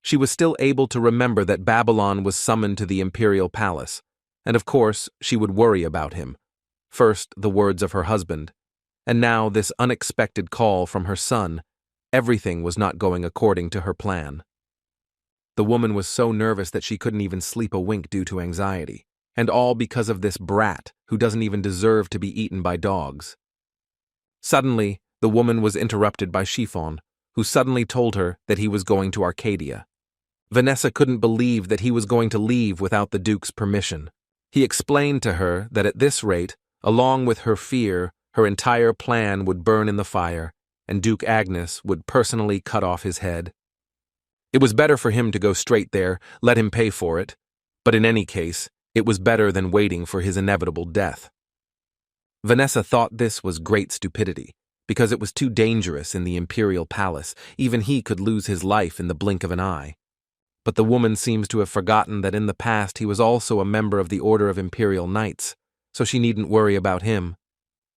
She was still able to remember that Babylon was summoned to the Imperial Palace, and of course she would worry about him. First, the words of her husband, and now this unexpected call from her son. Everything was not going according to her plan. The woman was so nervous that she couldn't even sleep a wink due to anxiety, and all because of this brat who doesn't even deserve to be eaten by dogs. Suddenly, the woman was interrupted by Chiffon, who suddenly told her that he was going to Arcadia. Vanessa couldn't believe that he was going to leave without the Duke's permission. He explained to her that at this rate, along with her fear, her entire plan would burn in the fire, and Duke Agnes would personally cut off his head. It was better for him to go straight there, let him pay for it, but in any case, it was better than waiting for his inevitable death. Vanessa thought this was great stupidity, because it was too dangerous in the Imperial Palace. Even he could lose his life in the blink of an eye. But the woman seems to have forgotten that in the past he was also a member of the Order of Imperial Knights, so she needn't worry about him.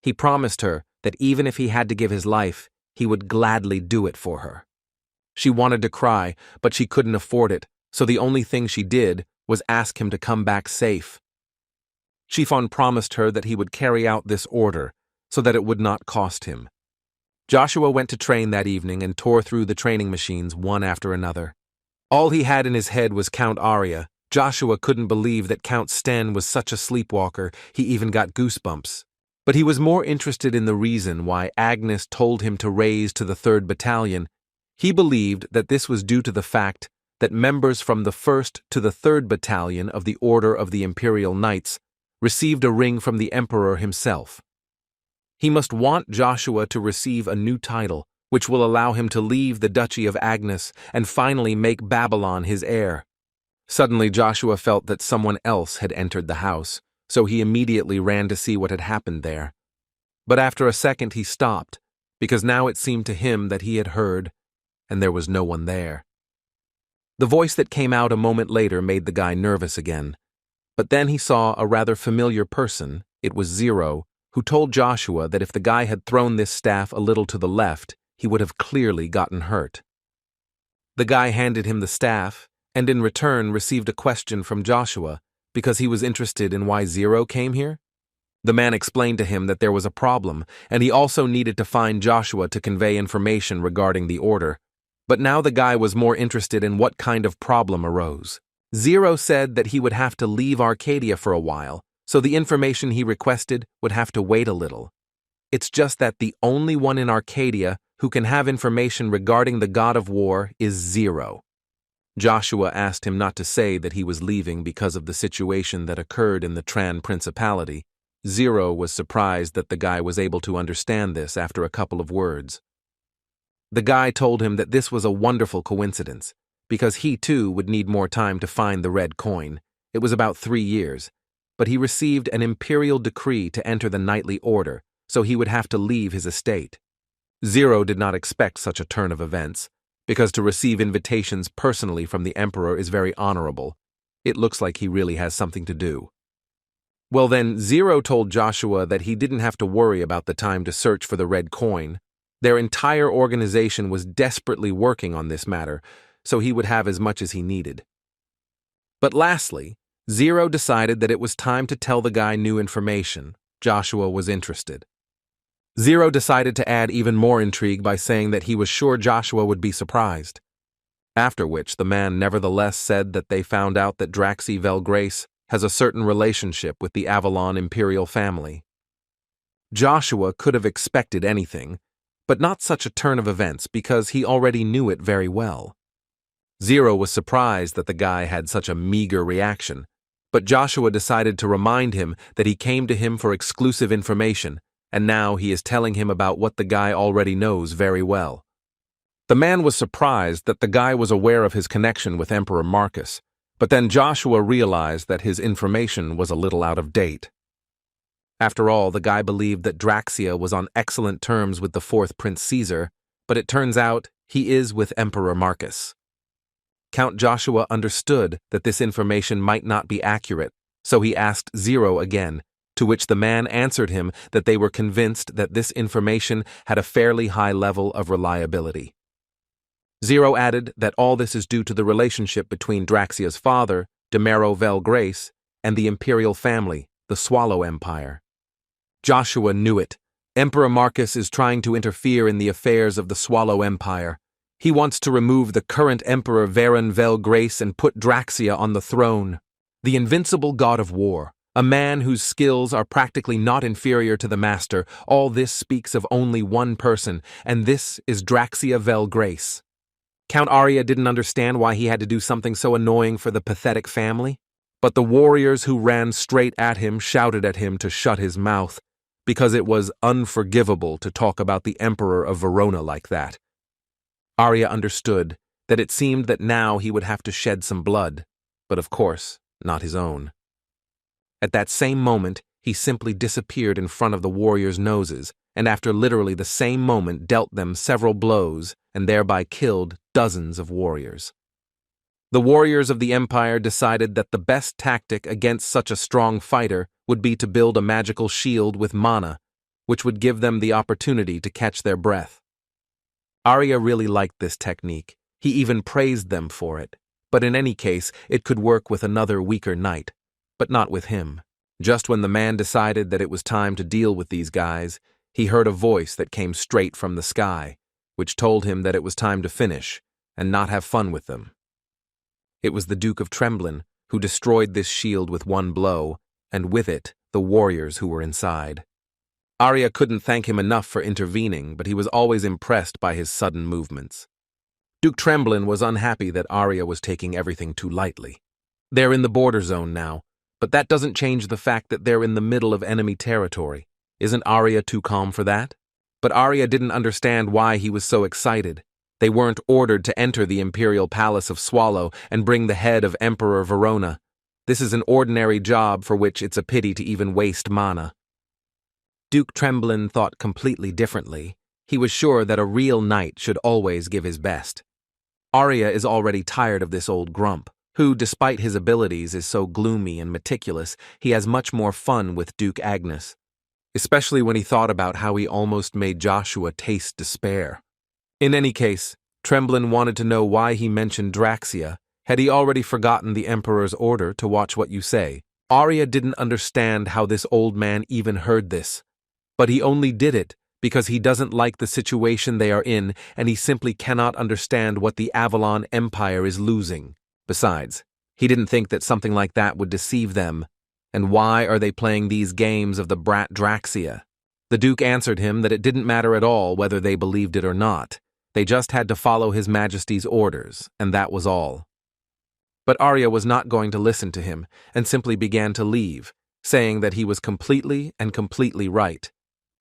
He promised her that even if he had to give his life, he would gladly do it for her. She wanted to cry, but she couldn't afford it, so the only thing she did was ask him to come back safe. Chiffon promised her that he would carry out this order, so that it would not cost him. Joshua went to train that evening and tore through the training machines one after another. All he had in his head was Count Arya. Joshua couldn't believe that Count Sten was such a sleepwalker, he even got goosebumps. But he was more interested in the reason why Agnes told him to raise to the 3rd Battalion. He believed that this was due to the fact that members from the 1st to the 3rd Battalion of the Order of the Imperial Knights received a ring from the Emperor himself. He must want Joshua to receive a new title, which will allow him to leave the Duchy of Agnes and finally make Babylon his heir. Suddenly Joshua felt that someone else had entered the house, so he immediately ran to see what had happened there. But after a second he stopped, because now it seemed to him that he had heard, and there was no one there. The voice that came out a moment later made the guy nervous again. But then he saw a rather familiar person. It was Zero, who told Joshua that if the guy had thrown this staff a little to the left, he would have clearly gotten hurt. The guy handed him the staff, and in return received a question from Joshua, because he was interested in why Zero came here. The man explained to him that there was a problem, and he also needed to find Joshua to convey information regarding the order. But now the guy was more interested in what kind of problem arose. Zero said that he would have to leave Arcadia for a while, so the information he requested would have to wait a little. It's just that the only one in Arcadia who can have information regarding the god of war is Zero. Joshua asked him not to say that he was leaving because of the situation that occurred in the Tran Principality. Zero was surprised that the guy was able to understand this after a couple of words. The guy told him that this was a wonderful coincidence, because he too would need more time to find the red coin. It was about 3 years, but he received an imperial decree to enter the knightly order, so he would have to leave his estate. Zero did not expect such a turn of events, because to receive invitations personally from the emperor is very honorable. It looks like he really has something to do. Well then, Zero told Joshua that he didn't have to worry about the time to search for the red coin. Their entire organization was desperately working on this matter, so he would have as much as he needed. But lastly, Zero decided that it was time to tell the guy new information. Joshua was interested. Zero decided to add even more intrigue by saying that he was sure Joshua would be surprised. After which the man nevertheless said that they found out that Draxi Velgrace has a certain relationship with the Avalon Imperial family. Joshua could have expected anything, but not such a turn of events because he already knew it very well. Zero was surprised that the guy had such a meager reaction, but Joshua decided to remind him that he came to him for exclusive information, and now he is telling him about what the guy already knows very well. The man was surprised that the guy was aware of his connection with Emperor Marcus, but then Joshua realized that his information was a little out of date. After all, the guy believed that Draxia was on excellent terms with the 4th Prince Caesar, but it turns out he is with Emperor Marcus. Count Joshua understood that this information might not be accurate, so he asked Zero again, to which the man answered him that they were convinced that this information had a fairly high level of reliability. Zero added that all this is due to the relationship between Draxia's father, Demero Velgrace, and the imperial family, the Swallow Empire. Joshua knew it. Emperor Marcus is trying to interfere in the affairs of the Swallow Empire. He wants to remove the current Emperor Varon Velgrace and put Draxia on the throne. The invincible god of war, a man whose skills are practically not inferior to the master. All this speaks of only one person, and this is Draxia Velgrace. Count Arya didn't understand why he had to do something so annoying for the pathetic family, but the warriors who ran straight at him shouted at him to shut his mouth, because it was unforgivable to talk about the Emperor of Verona like that. Arya understood that it seemed that now he would have to shed some blood, but of course, not his own. At that same moment, he simply disappeared in front of the warriors' noses, and after literally the same moment dealt them several blows and thereby killed dozens of warriors. The warriors of the Empire decided that the best tactic against such a strong fighter would be to build a magical shield with mana, which would give them the opportunity to catch their breath. Arya really liked this technique. He even praised them for it. But in any case, it could work with another weaker knight, but not with him. Just when the man decided that it was time to deal with these guys, he heard a voice that came straight from the sky, which told him that it was time to finish and not have fun with them. It was the Duke of Tremblin who destroyed this shield with one blow, and with it, the warriors who were inside. Arya couldn't thank him enough for intervening, but he was always impressed by his sudden movements. Duke Tremblin was unhappy that Arya was taking everything too lightly. They're in the border zone now, but that doesn't change the fact that they're in the middle of enemy territory. Isn't Arya too calm for that? But Arya didn't understand why he was so excited. They weren't ordered to enter the Imperial Palace of Swallow and bring the head of Emperor Verona. This is an ordinary job for which it's a pity to even waste mana. Duke Tremblin thought completely differently. He was sure that a real knight should always give his best. Arya is already tired of this old grump, who, despite his abilities, is so gloomy and meticulous. He has much more fun with Duke Agnes, especially when he thought about how he almost made Joshua taste despair. In any case, Tremblin wanted to know why he mentioned Draxia. Had he already forgotten the Emperor's order to watch what you say? Arya didn't understand how this old man even heard this, but he only did it because he doesn't like the situation they are in, and he simply cannot understand what the Avalon Empire is losing. Besides, he didn't think that something like that would deceive them. And why are they playing these games of the brat Draxia? The Duke answered him that it didn't matter at all whether they believed it or not. They just had to follow His Majesty's orders, and that was all. But Arya was not going to listen to him, and simply began to leave, saying that he was completely right.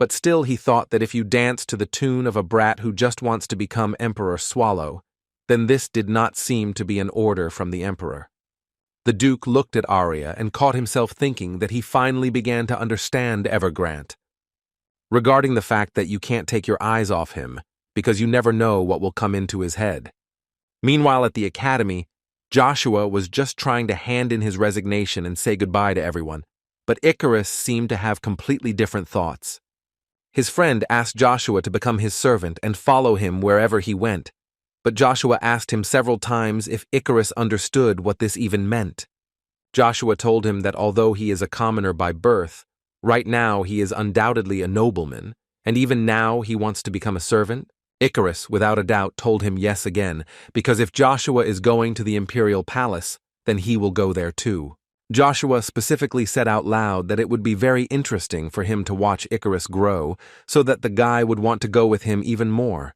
But still he thought that if you dance to the tune of a brat who just wants to become Emperor Swallow, then this did not seem to be an order from the Emperor. The Duke looked at Arya and caught himself thinking that he finally began to understand Evergrant. Regarding the fact that you can't take your eyes off him, because you never know what will come into his head. Meanwhile at the academy, Joshua was just trying to hand in his resignation and say goodbye to everyone, but Icarus seemed to have completely different thoughts. His friend asked Joshua to become his servant and follow him wherever he went, but Joshua asked him several times if Icarus understood what this even meant. Joshua told him that although he is a commoner by birth, right now he is undoubtedly a nobleman, and even now he wants to become a servant. Icarus, without a doubt, told him yes again, because if Joshua is going to the Imperial Palace, then he will go there too. Joshua specifically said out loud that it would be very interesting for him to watch Icarus grow, so that the guy would want to go with him even more.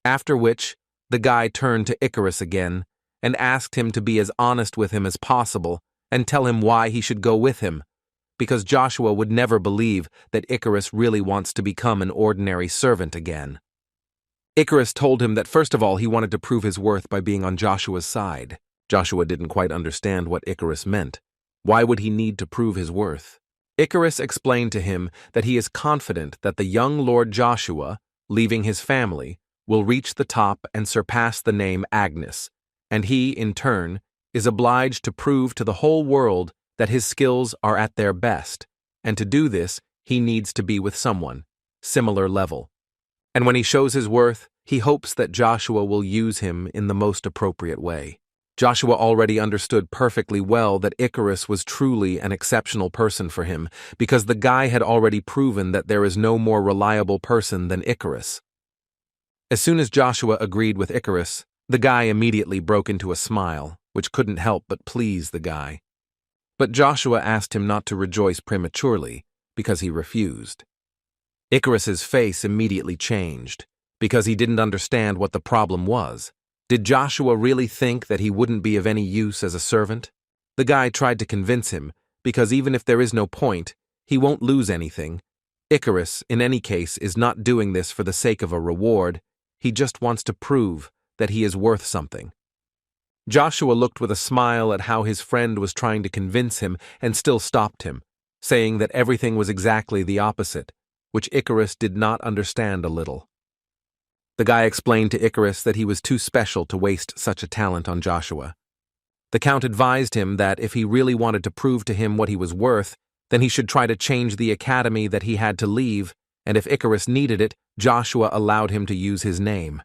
After which, the guy turned to Icarus again and asked him to be as honest with him as possible and tell him why he should go with him, because Joshua would never believe that Icarus really wants to become an ordinary servant again. Icarus told him that first of all he wanted to prove his worth by being on Joshua's side. Joshua didn't quite understand what Icarus meant. Why would he need to prove his worth? Icarus explained to him that he is confident that the young Lord Joshua, leaving his family, will reach the top and surpass the name Agnes, and he, in turn, is obliged to prove to the whole world that his skills are at their best, and to do this, he needs to be with someone, similar level. And when he shows his worth, he hopes that Joshua will use him in the most appropriate way. Joshua already understood perfectly well that Icarus was truly an exceptional person for him, because the guy had already proven that there is no more reliable person than Icarus. As soon as Joshua agreed with Icarus, the guy immediately broke into a smile, which couldn't help but please the guy. But Joshua asked him not to rejoice prematurely, because he refused. Icarus's face immediately changed, because he didn't understand what the problem was. Did Joshua really think that he wouldn't be of any use as a servant? The guy tried to convince him, because even if there is no point, he won't lose anything. Icarus, in any case, is not doing this for the sake of a reward. He just wants to prove that he is worth something. Joshua looked with a smile at how his friend was trying to convince him and still stopped him, saying that everything was exactly the opposite, which Icarus did not understand a little. The guy explained to Icarus that he was too special to waste such a talent on Joshua. The Count advised him that if he really wanted to prove to him what he was worth, then he should try to change the academy that he had to leave, and if Icarus needed it, Joshua allowed him to use his name.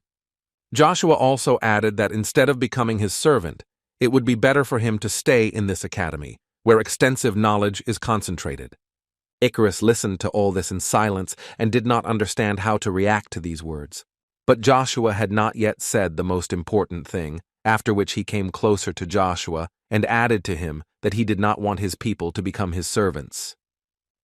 Joshua also added that instead of becoming his servant, it would be better for him to stay in this academy, where extensive knowledge is concentrated. Icarus listened to all this in silence and did not understand how to react to these words. But Joshua had not yet said the most important thing, after which he came closer to Joshua and added to him that he did not want his people to become his servants.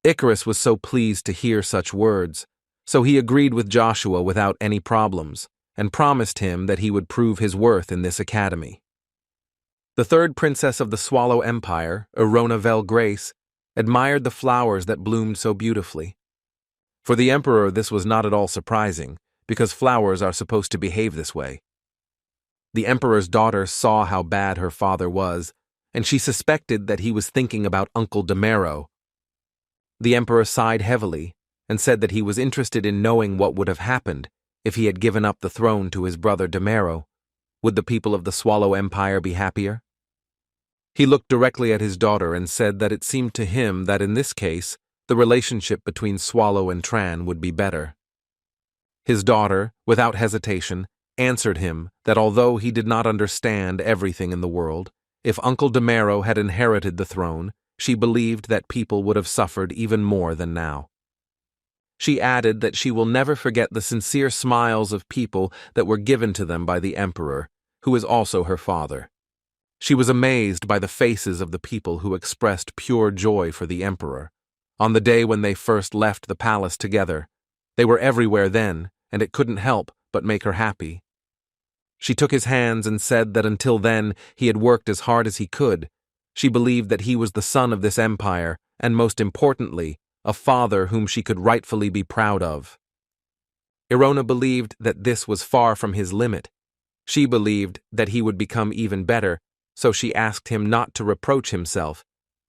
Icarus was so pleased to hear such words, so he agreed with Joshua without any problems, and promised him that he would prove his worth in this academy. The third princess of the Swallow Empire, Erona Vel Grace, admired the flowers that bloomed so beautifully. For the emperor this was not at all surprising, because flowers are supposed to behave this way. The emperor's daughter saw how bad her father was, and she suspected that he was thinking about Uncle Demero. The emperor sighed heavily and said that he was interested in knowing what would have happened if he had given up the throne to his brother Demero. Would the people of the Swallow Empire be happier? He looked directly at his daughter and said that it seemed to him that in this case, the relationship between Swallow and Tran would be better. His daughter, without hesitation, answered him that although he did not understand everything in the world, if Uncle Demero had inherited the throne, she believed that people would have suffered even more than now. She added that she will never forget the sincere smiles of people that were given to them by the emperor, who is also her father. She was amazed by the faces of the people who expressed pure joy for the emperor. On the day when they first left the palace together, they were everywhere then, and it couldn't help but make her happy. She took his hands and said that until then he had worked as hard as he could. She believed that he was the son of this empire, and most importantly, a father whom she could rightfully be proud of. Erona believed that this was far from his limit. She believed that he would become even better, so she asked him not to reproach himself.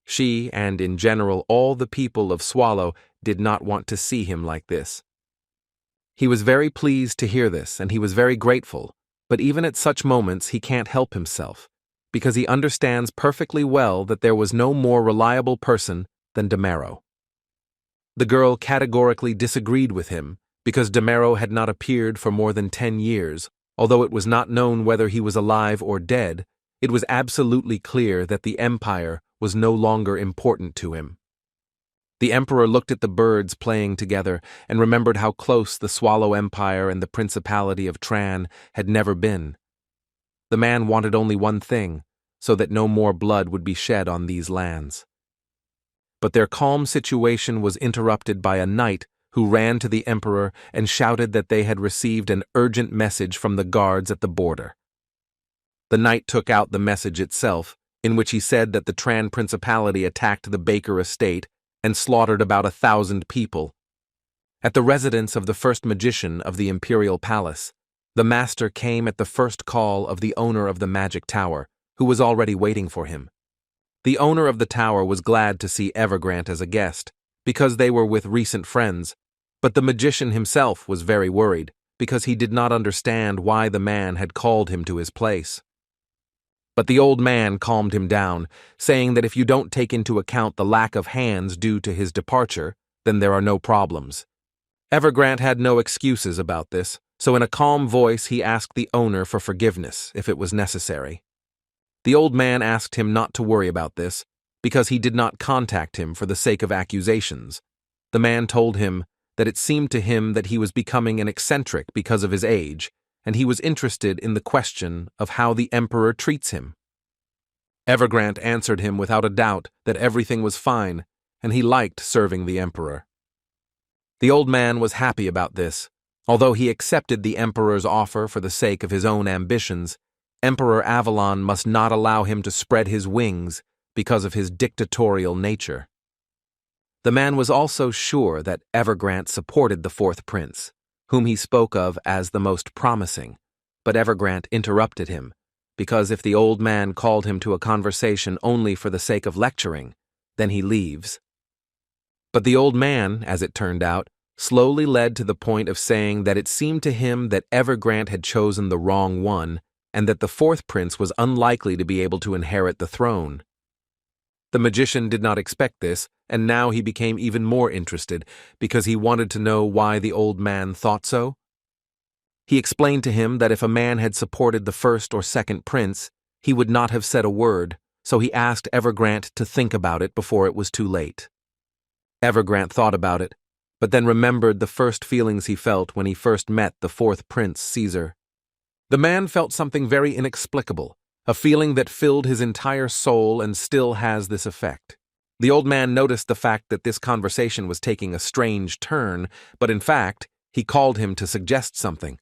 She, and in general all the people of Swallow, did not want to see him like this. He was very pleased to hear this, and he was very grateful, but even at such moments he can't help himself, because he understands perfectly well that there was no more reliable person than Demero. The girl categorically disagreed with him, because Demero had not appeared for more than 10 years. Although it was not known whether he was alive or dead, it was absolutely clear that the empire was no longer important to him. The emperor looked at the birds playing together and remembered how close the Swallow Empire and the Principality of Tran had never been. The man wanted only one thing, so that no more blood would be shed on these lands. But their calm situation was interrupted by a knight who ran to the emperor and shouted that they had received an urgent message from the guards at the border. The knight took out the message itself, in which he said that the Tran Principality attacked the Baker estate and slaughtered about 1,000 people. At the residence of the first magician of the Imperial Palace, the master came at the first call of the owner of the magic tower, who was already waiting for him. The owner of the tower was glad to see Evergrant as a guest, because they were with recent friends, but the magician himself was very worried, because he did not understand why the man had called him to his place. But the old man calmed him down, saying that if you don't take into account the lack of hands due to his departure, then there are no problems. Evergrant had no excuses about this, so in a calm voice he asked the owner for forgiveness if it was necessary. The old man asked him not to worry about this, because he did not contact him for the sake of accusations. The man told him that it seemed to him that he was becoming an eccentric because of his age, and he was interested in the question of how the emperor treats him. Evergrant answered him without a doubt that everything was fine, and he liked serving the emperor. The old man was happy about this. Although he accepted the emperor's offer for the sake of his own ambitions, Emperor Avalon must not allow him to spread his wings because of his dictatorial nature. The man was also sure that Evergrant supported the fourth prince, whom he spoke of as the most promising, but Evergrant interrupted him, because if the old man called him to a conversation only for the sake of lecturing, then he leaves. But the old man, as it turned out, slowly led to the point of saying that it seemed to him that Evergrant had chosen the wrong one, and that the fourth prince was unlikely to be able to inherit the throne. The magician did not expect this, and now he became even more interested, because he wanted to know why the old man thought so. He explained to him that if a man had supported the first or second prince, he would not have said a word, so he asked Evergrant to think about it before it was too late. Evergrant thought about it, but then remembered the first feelings he felt when he first met the fourth prince, Caesar. The man felt something very inexplicable, a feeling that filled his entire soul and still has this effect. The old man noticed the fact that this conversation was taking a strange turn, but in fact, he called him to suggest something.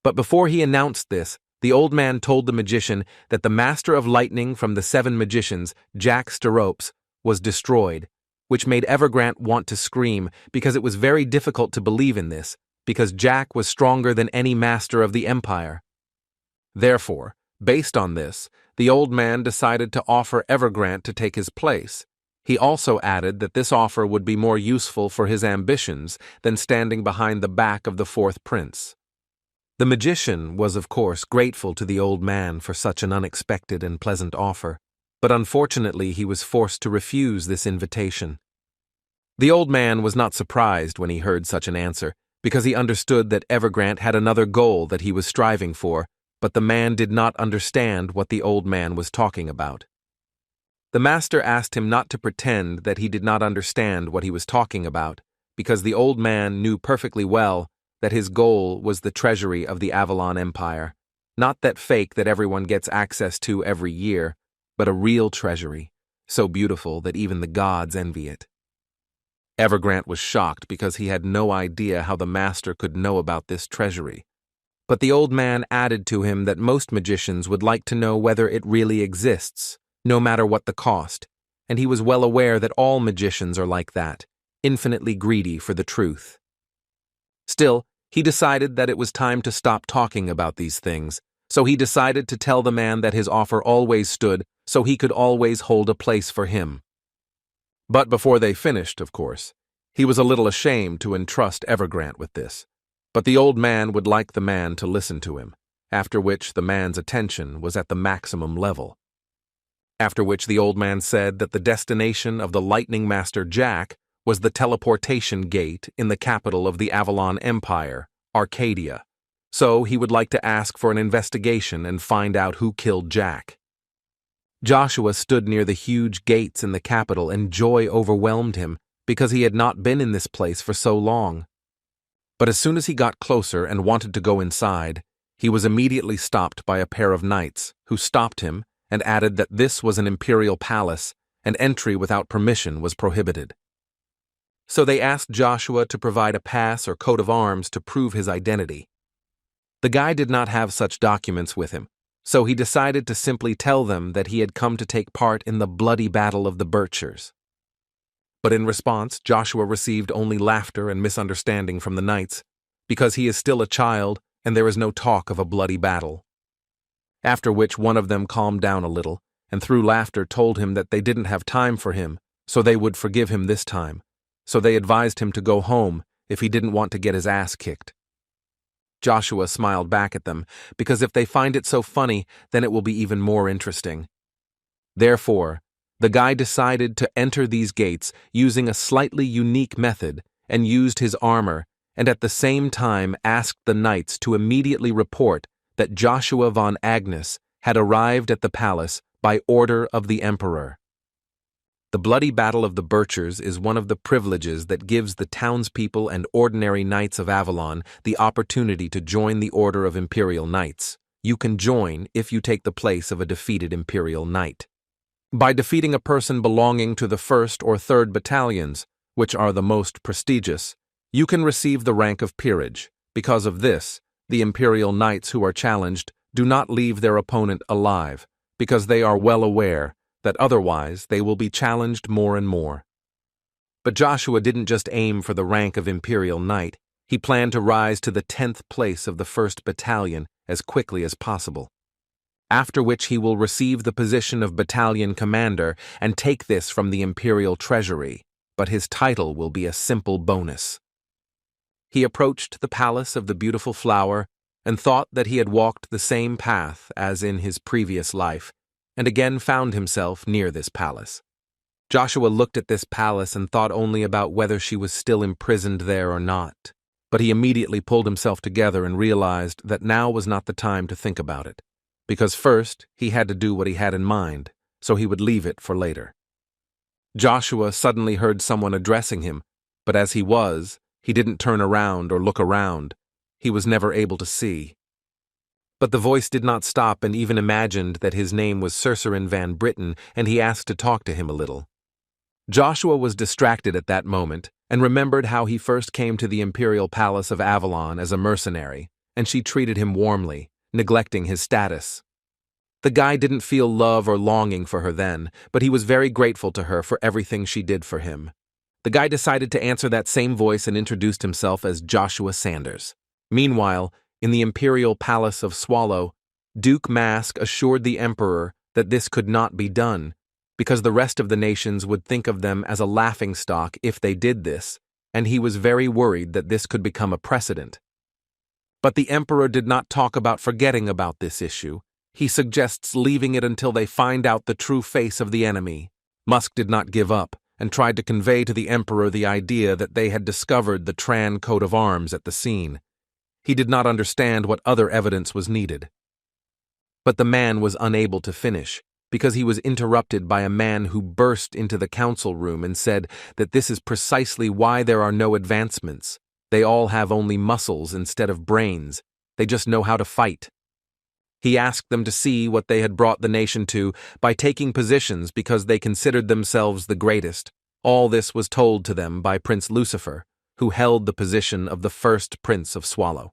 But before he announced this, the old man told the magician that the master of lightning from the 7 magicians, Jack Steropes, was destroyed, which made Evergrant want to scream because it was very difficult to believe in this, because Jack was stronger than any master of the empire. Therefore, based on this, the old man decided to offer Evergrant to take his place. He also added that this offer would be more useful for his ambitions than standing behind the back of the fourth prince. The magician was, of course, grateful to the old man for such an unexpected and pleasant offer, but unfortunately he was forced to refuse this invitation. The old man was not surprised when he heard such an answer, because he understood that Evergrant had another goal that he was striving for, but the man did not understand what the old man was talking about. The master asked him not to pretend that he did not understand what he was talking about, because the old man knew perfectly well that his goal was the treasury of the Avalon Empire, not that fake that everyone gets access to every year, but a real treasury, so beautiful that even the gods envy it. Evergrant was shocked because he had no idea how the master could know about this treasury. But the old man added to him that most magicians would like to know whether it really exists, no matter what the cost, and he was well aware that all magicians are like that, infinitely greedy for the truth. Still, he decided that it was time to stop talking about these things, so he decided to tell the man that his offer always stood, so he could always hold a place for him. But before they finished, of course, he was a little ashamed to entrust Evergrant with this. But the old man would like the man to listen to him, after which the man's attention was at the maximum level. After which the old man said that the destination of the Lightning Master Jack was the teleportation gate in the capital of the Avalon Empire, Arcadia, so he would like to ask for an investigation and find out who killed Jack. Joshua stood near the huge gates in the capital, and joy overwhelmed him because he had not been in this place for so long. But as soon as he got closer and wanted to go inside, he was immediately stopped by a pair of knights who stopped him and added that this was an imperial palace and entry without permission was prohibited. So they asked Joshua to provide a pass or coat of arms to prove his identity. The guy did not have such documents with him, so he decided to simply tell them that he had come to take part in the bloody battle of the Birchers. But in response, Joshua received only laughter and misunderstanding from the knights, because he is still a child and there is no talk of a bloody battle. After which one of them calmed down a little, and through laughter told him that they didn't have time for him, so they would forgive him this time, so they advised him to go home if he didn't want to get his ass kicked. Joshua smiled back at them, because if they find it so funny, then it will be even more interesting. Therefore, the guy decided to enter these gates using a slightly unique method and used his armor, and at the same time asked the knights to immediately report that Joshua von Agnes had arrived at the palace by order of the emperor. The bloody battle of the Birchers is one of the privileges that gives the townspeople and ordinary knights of Avalon the opportunity to join the order of Imperial Knights. You can join if you take the place of a defeated Imperial Knight. By defeating a person belonging to the 1st or 3rd battalions, which are the most prestigious, you can receive the rank of peerage. Because of this, the Imperial Knights who are challenged do not leave their opponent alive, because they are well aware that otherwise they will be challenged more and more. But Joshua didn't just aim for the rank of Imperial Knight, he planned to rise to the 10th place of the 1st Battalion as quickly as possible. After which he will receive the position of Battalion Commander and take this from the Imperial Treasury. but his title will be a simple bonus. He approached the palace of the beautiful flower and thought that he had walked the same path as in his previous life, and again found himself near this palace. Joshua looked at this palace and thought only about whether she was still imprisoned there or not. But he immediately pulled himself together and realized that now was not the time to think about it, because first he had to do what he had in mind, so he would leave it for later. Joshua suddenly heard someone addressing him, but as he didn't turn around or look around. He was never able to see. But the voice did not stop and even imagined that his name was Cercerin Van Britten, and he asked to talk to him a little. Joshua was distracted at that moment and remembered how he first came to the Imperial Palace of Avalon as a mercenary, and she treated him warmly, neglecting his status. The guy didn't feel love or longing for her then, but he was very grateful to her for everything she did for him. The guy decided to answer that same voice and introduced himself as Joshua Sanders. Meanwhile, in the Imperial Palace of Swallow, Duke Mask assured the Emperor that this could not be done, because the rest of the nations would think of them as a laughingstock if they did this, and he was very worried that this could become a precedent. But the Emperor did not talk about forgetting about this issue. He suggests leaving it until they find out the true face of the enemy. Musk did not give up, and tried to convey to the Emperor the idea that they had discovered the Tran coat of arms at the scene. He did not understand what other evidence was needed. But the man was unable to finish, because he was interrupted by a man who burst into the council room and said that this is precisely why there are no advancements. They all have only muscles instead of brains. They just know how to fight. He asked them to see what they had brought the nation to by taking positions because they considered themselves the greatest. All this was told to them by Prince Lucifer, who held the position of the first Prince of Swallow.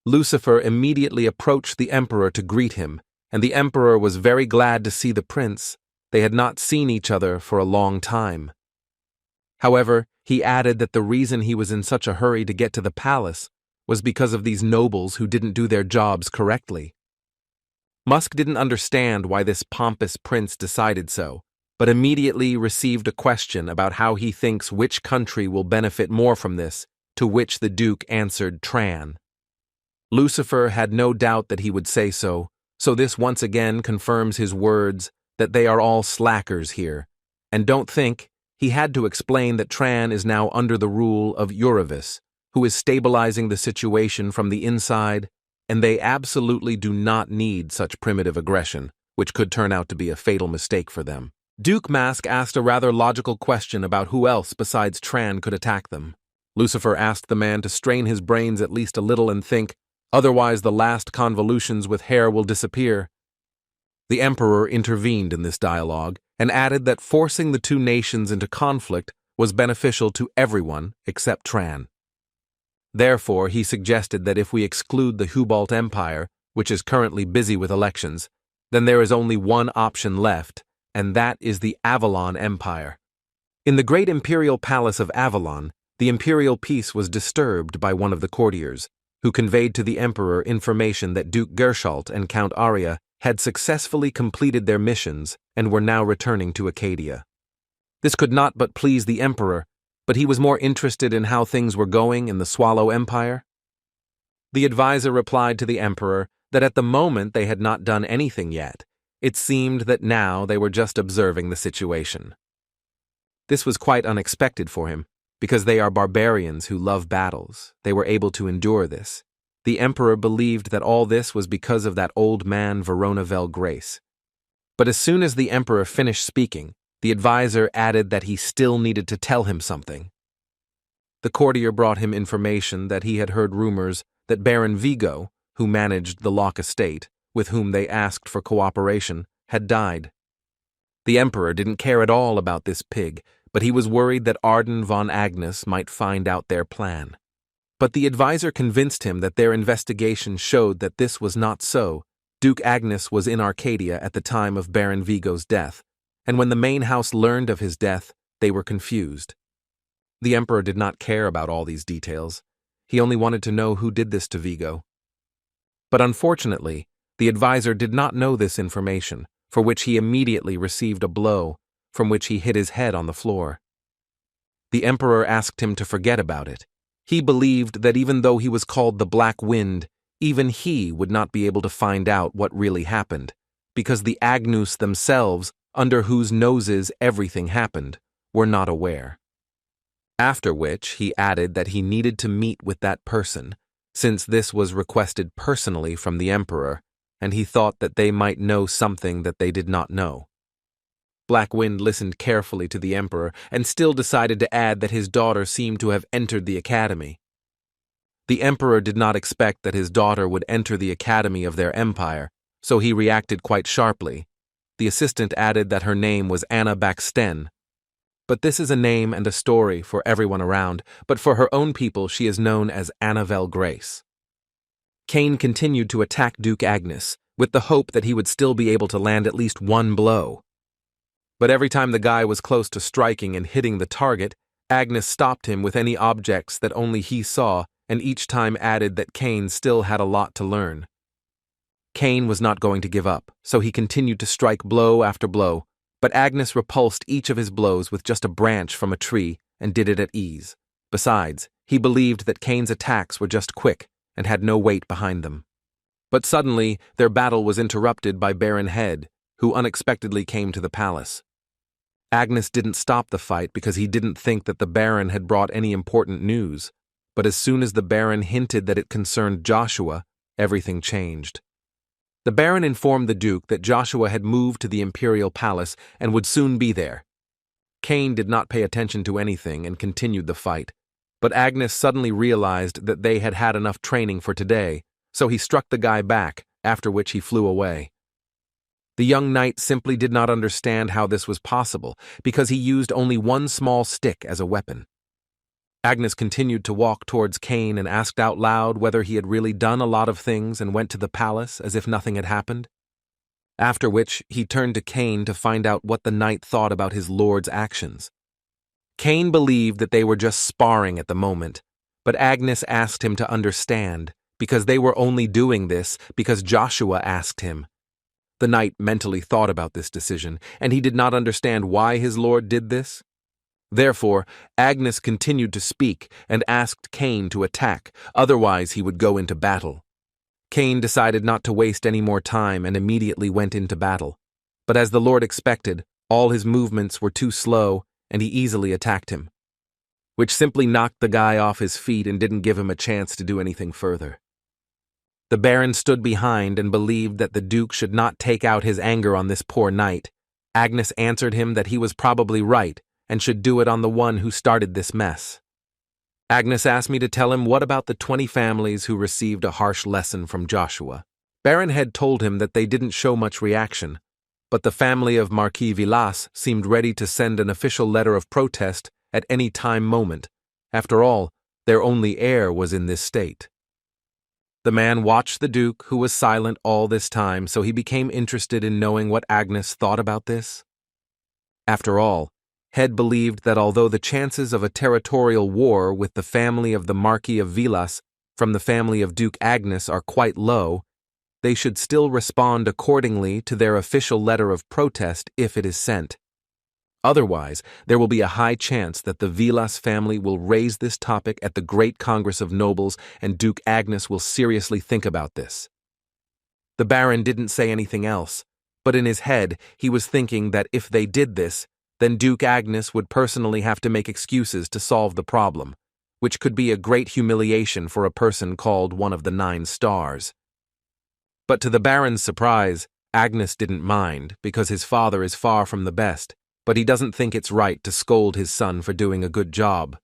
Lucifer immediately approached the Emperor to greet him, and the Emperor was very glad to see the prince. They had not seen each other for a long time. However, he added that the reason he was in such a hurry to get to the palace was because of these nobles who didn't do their jobs correctly. Musk didn't understand why this pompous prince decided so, but immediately received a question about how he thinks which country will benefit more from this, to which the Duke answered Tran. Lucifer had no doubt that he would say so this once again confirms his words that they are all slackers here, and don't think he had to explain that Tran is now under the rule of Uravis, who is stabilizing the situation from the inside, and they absolutely do not need such primitive aggression, which could turn out to be a fatal mistake for them. Duke Mask asked a rather logical question about who else besides Tran could attack them. Lucifer asked the man to strain his brains at least a little and think, otherwise the last convolutions with hair will disappear. The Emperor intervened in this dialogue and added that forcing the two nations into conflict was beneficial to everyone except Tran. Therefore, he suggested that if we exclude the Hubalt Empire, which is currently busy with elections, then there is only one option left, and that is the Avalon Empire. In the great Imperial Palace of Avalon, the imperial peace was disturbed by one of the courtiers, who conveyed to the Emperor information that Duke Gershalt and Count Arya had successfully completed their missions and were now returning to Acadia. This could not but please the Emperor, but he was more interested in how things were going in the Swallow Empire. The advisor replied to the Emperor that at the moment they had not done anything yet. It seemed that now they were just observing the situation. This was quite unexpected for him, because they are barbarians who love battles. They were able to endure this. The Emperor believed that all this was because of that old man Verona Vel Grace. But as soon as the Emperor finished speaking, the advisor added that he still needed to tell him something. The courtier brought him information that he had heard rumors that Baron Vigo, who managed the Locke estate, with whom they asked for cooperation, had died. The Emperor didn't care at all about this pig, but he was worried that Arden von Agnes might find out their plan. But the advisor convinced him that their investigation showed that this was not so. Duke Agnes was in Arcadia at the time of Baron Vigo's death, and when the main house learned of his death, they were confused. The Emperor did not care about all these details. He only wanted to know who did this to Vigo. But unfortunately, the advisor did not know this information, for which he immediately received a blow, from which he hit his head on the floor. The emperor asked him to forget about it. He believed that even though he was called the Black Wind, even he would not be able to find out what really happened, because the Agnus themselves, under whose noses everything happened, were not aware. After which, he added that he needed to meet with that person, since this was requested personally from the emperor, and he thought that they might know something that they did not know. Black Wind listened carefully to the emperor and still decided to add that his daughter seemed to have entered the academy. The emperor did not expect that his daughter would enter the academy of their empire, so he reacted quite sharply. The assistant added that her name was Anna Baxten. But this is a name and a story for everyone around, but for her own people she is known as Annabelle Grace. Cain continued to attack Duke Agnes, with the hope that he would still be able to land at least one blow. But every time the guy was close to striking and hitting the target, Agnes stopped him with any objects that only he saw, and each time added that Cain still had a lot to learn. Cain was not going to give up, so he continued to strike blow after blow, but Agnes repulsed each of his blows with just a branch from a tree and did it at ease. Besides, he believed that Cain's attacks were just quick and had no weight behind them. But suddenly, their battle was interrupted by Baron Head, who unexpectedly came to the palace. Agnes didn't stop the fight because he didn't think that the Baron had brought any important news, but as soon as the Baron hinted that it concerned Joshua, everything changed. The Baron informed the Duke that Joshua had moved to the Imperial Palace and would soon be there. Cain did not pay attention to anything and continued the fight, but Agnes suddenly realized that they had had enough training for today, so he struck the guy back, after which he flew away. The young knight simply did not understand how this was possible, because he used only one small stick as a weapon. Agnes continued to walk towards Cain and asked out loud whether he had really done a lot of things and went to the palace as if nothing had happened. After which, he turned to Cain to find out what the knight thought about his lord's actions. Cain believed that they were just sparring at the moment, but Agnes asked him to understand, because they were only doing this because Joshua asked him. The knight mentally thought about this decision, and he did not understand why his lord did this. Therefore, Agnes continued to speak and asked Cain to attack, otherwise he would go into battle. Cain decided not to waste any more time and immediately went into battle. But as the Lord expected, all his movements were too slow, and he easily attacked him, which simply knocked the guy off his feet and didn't give him a chance to do anything further. The Baron stood behind and believed that the Duke should not take out his anger on this poor knight. Agnes answered him that he was probably right and should do it on the one who started this mess. Agnes asked me to tell him what about the 20 families who received a harsh lesson from Joshua. Baron had told him that they didn't show much reaction, but the family of Marquis Villas seemed ready to send an official letter of protest at any time moment. After all, their only heir was in this state. The man watched the Duke, who was silent all this time, so he became interested in knowing what Agnes thought about this. After all, Head believed that although the chances of a territorial war with the family of the Marquis of Villas from the family of Duke Agnes are quite low, they should still respond accordingly to their official letter of protest if it is sent. Otherwise, there will be a high chance that the Villas family will raise this topic at the Great Congress of Nobles, and Duke Agnes will seriously think about this. The Baron didn't say anything else, but in his head he was thinking that if they did this, then Duke Agnes would personally have to make excuses to solve the problem, which could be a great humiliation for a person called one of the 9 stars. But to the Baron's surprise, Agnes didn't mind, because his father is far from the best, but he doesn't think it's right to scold his son for doing a good job.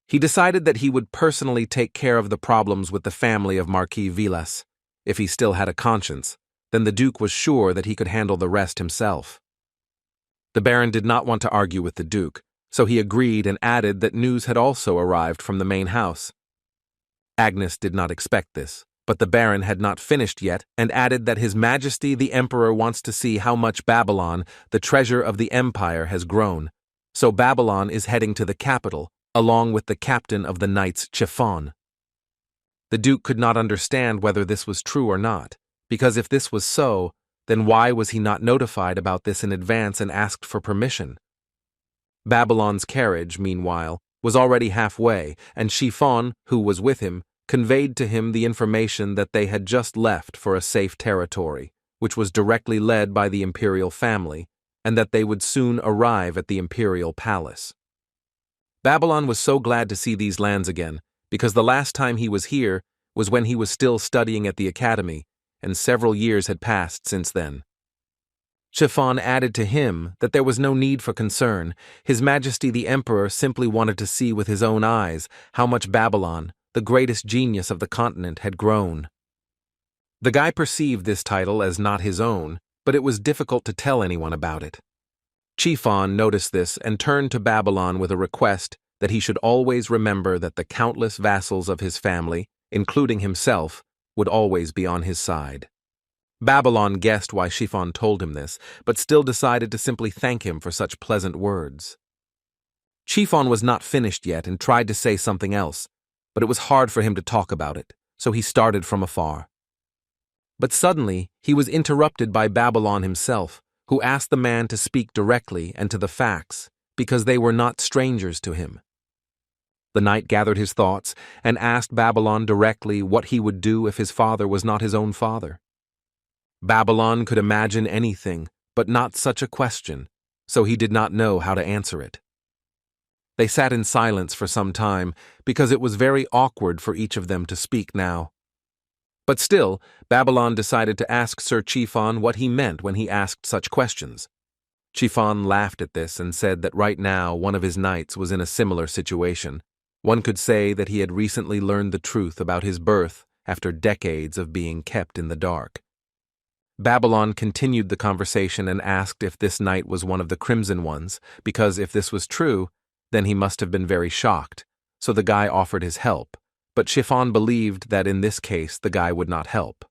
He decided that he would personally take care of the problems with the family of Marquis Villas. If he still had a conscience, then the Duke was sure that he could handle the rest himself. The Baron did not want to argue with the Duke, so he agreed and added that news had also arrived from the main house. Agnes did not expect this, but the Baron had not finished yet and added that His Majesty the Emperor wants to see how much Babylon, the treasure of the empire, has grown. So Babylon is heading to the capital, along with the captain of the Knights Chiffon. The Duke could not understand whether this was true or not, because if this was so, then why was he not notified about this in advance and asked for permission? Babylon's carriage, meanwhile, was already halfway, and Chiffon, who was with him, conveyed to him the information that they had just left for a safe territory, which was directly led by the Imperial family, and that they would soon arrive at the Imperial palace. Babylon was so glad to see these lands again, because the last time he was here was when he was still studying at the academy, and several years had passed since then. Chiffon added to him that there was no need for concern. His Majesty the Emperor simply wanted to see with his own eyes how much Babylon, the greatest genius of the continent, had grown. The guy perceived this title as not his own, but it was difficult to tell anyone about it. Chiffon noticed this and turned to Babylon with a request that he should always remember that the countless vassals of his family, including himself, would always be on his side. Babylon guessed why Chiffon told him this, but still decided to simply thank him for such pleasant words. Chiffon was not finished yet and tried to say something else, but it was hard for him to talk about it, so he started from afar. But suddenly, he was interrupted by Babylon himself, who asked the man to speak directly and to the facts, because they were not strangers to him. The knight gathered his thoughts and asked Babylon directly what he would do if his father was not his own father. Babylon could imagine anything, but not such a question, so he did not know how to answer it. They sat in silence for some time, because it was very awkward for each of them to speak now. But still, Babylon decided to ask Sir Chiffon what he meant when he asked such questions. Chiffon laughed at this and said that right now one of his knights was in a similar situation. One could say that he had recently learned the truth about his birth after decades of being kept in the dark. Babylon continued the conversation and asked if this knight was one of the Crimson Ones, because if this was true, then he must have been very shocked, so the guy offered his help. But Chiffon believed that in this case the guy would not help.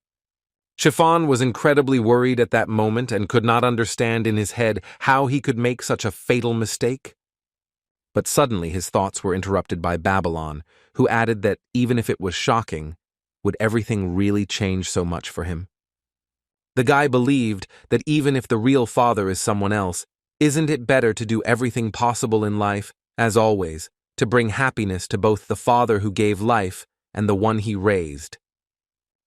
Chiffon was incredibly worried at that moment and could not understand in his head how he could make such a fatal mistake. But suddenly his thoughts were interrupted by Babylon, who added that even if it was shocking, would everything really change so much for him? The guy believed that even if the real father is someone else, isn't it better to do everything possible in life, as always, to bring happiness to both the father who gave life and the one he raised?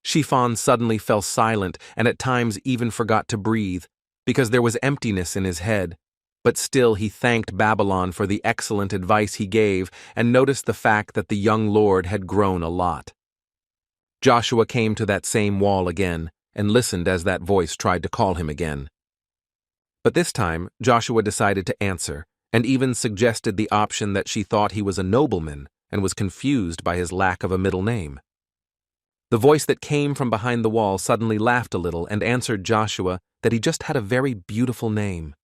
Chiffon suddenly fell silent and at times even forgot to breathe, because there was emptiness in his head, but still he thanked Babylon for the excellent advice he gave and noticed the fact that the young lord had grown a lot. Joshua came to that same wall again and listened as that voice tried to call him again. But this time, Joshua decided to answer, and even suggested the option that she thought he was a nobleman and was confused by his lack of a middle name. The voice that came from behind the wall suddenly laughed a little and answered Joshua that he just had a very beautiful name.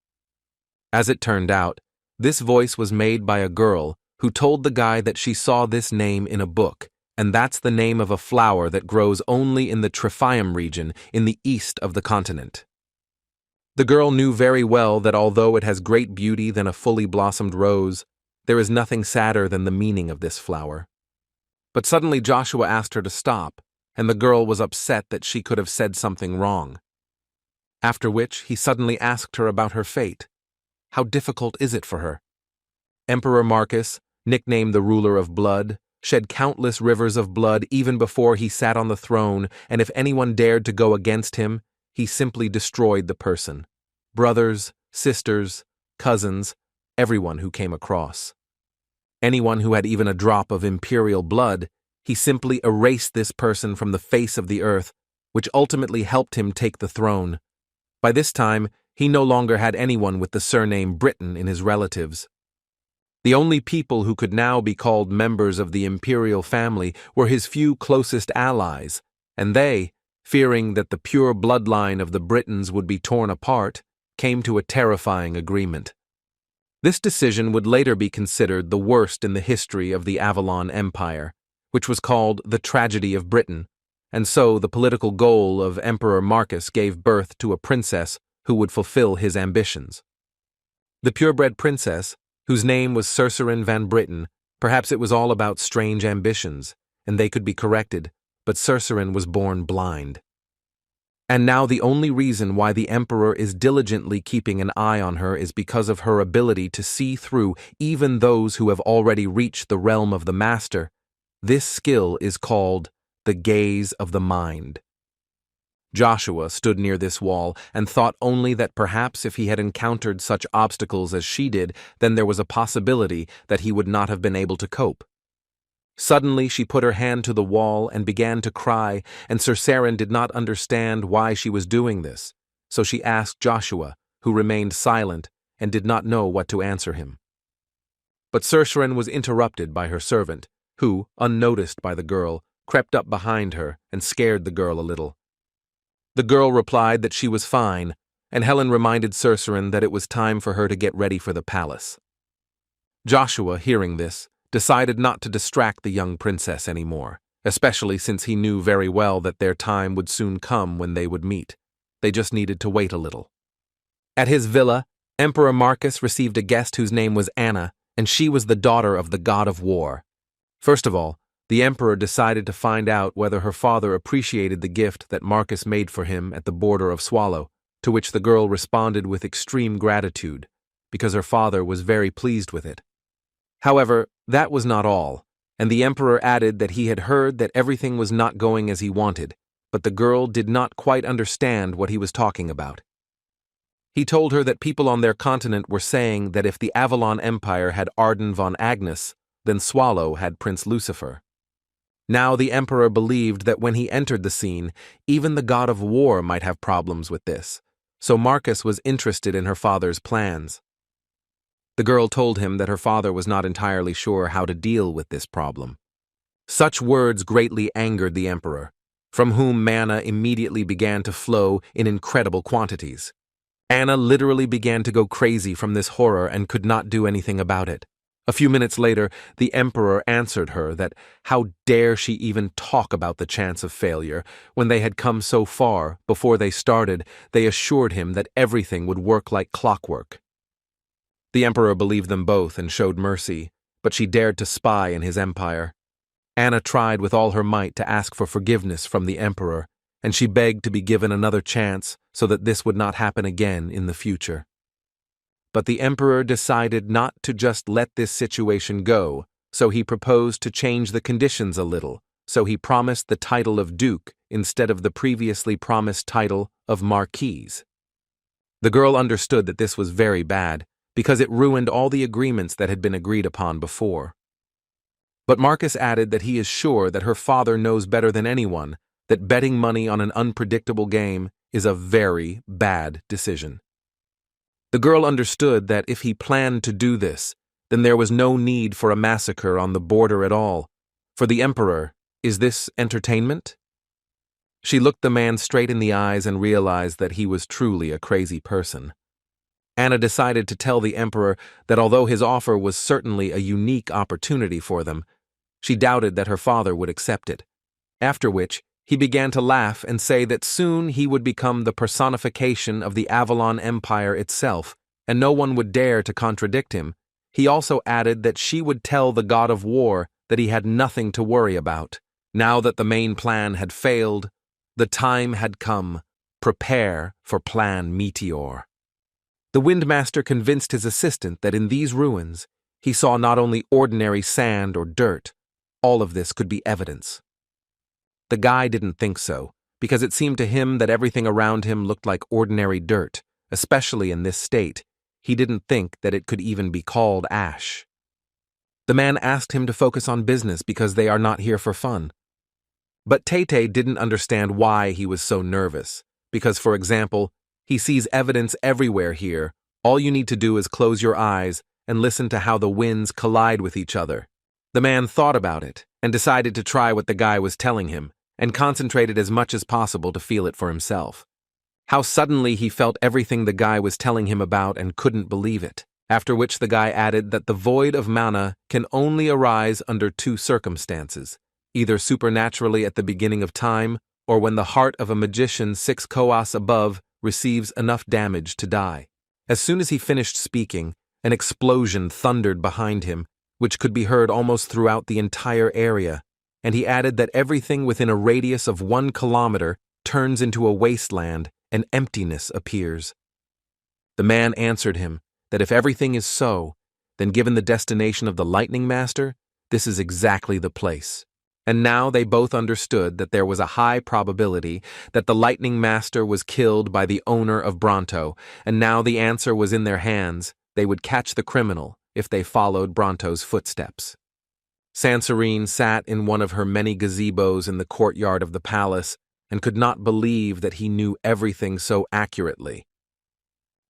As it turned out, this voice was made by a girl who told the guy that she saw this name in a book, and that's the name of a flower that grows only in the Trifian region in the east of the continent. The girl knew very well that although it has great beauty than a fully blossomed rose, there is nothing sadder than the meaning of this flower. But suddenly Joshua asked her to stop, and the girl was upset that she could have said something wrong. After which, he suddenly asked her about her fate. How difficult is it for her? Emperor Marcus, nicknamed the ruler of blood, shed countless rivers of blood even before he sat on the throne, and if anyone dared to go against him, he simply destroyed the person. Brothers, sisters, cousins, everyone who came across. Anyone who had even a drop of Imperial blood, he simply erased this person from the face of the earth, which ultimately helped him take the throne. By this time, he no longer had anyone with the surname Britain in his relatives. The only people who could now be called members of the Imperial family were his few closest allies, and they, fearing that the pure bloodline of the Britons would be torn apart, came to a terrifying agreement. This decision would later be considered the worst in the history of the Avalon Empire, which was called the Tragedy of Britain, and so the political goal of Emperor Marcus gave birth to a princess who would fulfill his ambitions. The purebred princess, whose name was Swordsman van Britten, perhaps it was all about strange ambitions, and they could be corrected, but Swordsman was born blind. And now the only reason why the Emperor is diligently keeping an eye on her is because of her ability to see through even those who have already reached the realm of the Master. This skill is called the gaze of the mind. Joshua stood near this wall and thought only that perhaps if he had encountered such obstacles as she did, then there was a possibility that he would not have been able to cope. Suddenly she put her hand to the wall and began to cry, and Sir Saren did not understand why she was doing this, so she asked Joshua, who remained silent and did not know what to answer him. But Sir Saren was interrupted by her servant, who, unnoticed by the girl, crept up behind her and scared the girl a little. The girl replied that she was fine, and Helen reminded Sir Saren that it was time for her to get ready for the palace. Joshua, hearing this, decided not to distract the young princess anymore, especially since he knew very well that their time would soon come when they would meet. They just needed to wait a little. At his villa, Emperor Marcus received a guest whose name was Anna, and she was the daughter of the god of war. First of all, the emperor decided to find out whether her father appreciated the gift that Marcus made for him at the border of Swallow, to which the girl responded with extreme gratitude, because her father was very pleased with it. However, that was not all, and the emperor added that he had heard that everything was not going as he wanted, but the girl did not quite understand what he was talking about. He told her that people on their continent were saying that if the Avalon Empire had Arden von Agnes, then Swallow had Prince Lucifer. Now the emperor believed that when he entered the scene, even the god of war might have problems with this, so Marcus was interested in her father's plans. The girl told him that her father was not entirely sure how to deal with this problem. Such words greatly angered the emperor, from whom mana immediately began to flow in incredible quantities. Anna literally began to go crazy from this horror and could not do anything about it. A few minutes later, the emperor answered her that how dare she even talk about the chance of failure. When they had come so far, before they started, they assured him that everything would work like clockwork. The emperor believed them both and showed mercy, but she dared to spy in his empire. Anna tried with all her might to ask for forgiveness from the emperor, and she begged to be given another chance so that this would not happen again in the future. But the emperor decided not to just let this situation go, so he proposed to change the conditions a little, so he promised the title of Duke instead of the previously promised title of Marquise. The girl understood that this was very bad, because it ruined all the agreements that had been agreed upon before. But Marcus added that he is sure that her father knows better than anyone that betting money on an unpredictable game is a very bad decision. The girl understood that if he planned to do this, then there was no need for a massacre on the border at all. For the emperor, is this entertainment? She looked the man straight in the eyes and realized that he was truly a crazy person. Anna decided to tell the emperor that although his offer was certainly a unique opportunity for them, she doubted that her father would accept it, after which he began to laugh and say that soon he would become the personification of the Avalon Empire itself, and no one would dare to contradict him. He also added that she would tell the god of war that he had nothing to worry about. Now that the main plan had failed, the time had come. Prepare for Plan Meteor. The Windmaster convinced his assistant that in these ruins, he saw not only ordinary sand or dirt, all of this could be evidence. The guy didn't think so, because it seemed to him that everything around him looked like ordinary dirt, especially in this state. He didn't think that it could even be called ash. The man asked him to focus on business because they are not here for fun. But Tay-Tay didn't understand why he was so nervous, because, for example, he sees evidence everywhere here. All you need to do is close your eyes and listen to how the winds collide with each other. The man thought about it and decided to try what the guy was telling him, and concentrated as much as possible to feel it for himself. How suddenly he felt everything the guy was telling him about and couldn't believe it, after which the guy added that the void of mana can only arise under two circumstances, either supernaturally at the beginning of time or when the heart of a magician 6 koas above receives enough damage to die. As soon as he finished speaking, an explosion thundered behind him, which could be heard almost throughout the entire area, and he added that everything within a radius of 1 kilometer turns into a wasteland and emptiness appears. The man answered him that if everything is so, then given the destination of the Lightning Master, this is exactly the place. And now they both understood that there was a high probability that the Lightning Master was killed by the owner of Bronto, and now the answer was in their hands. They would catch the criminal if they followed Bronto's footsteps. Sancerine sat in one of her many gazebos in the courtyard of the palace and could not believe that he knew everything so accurately.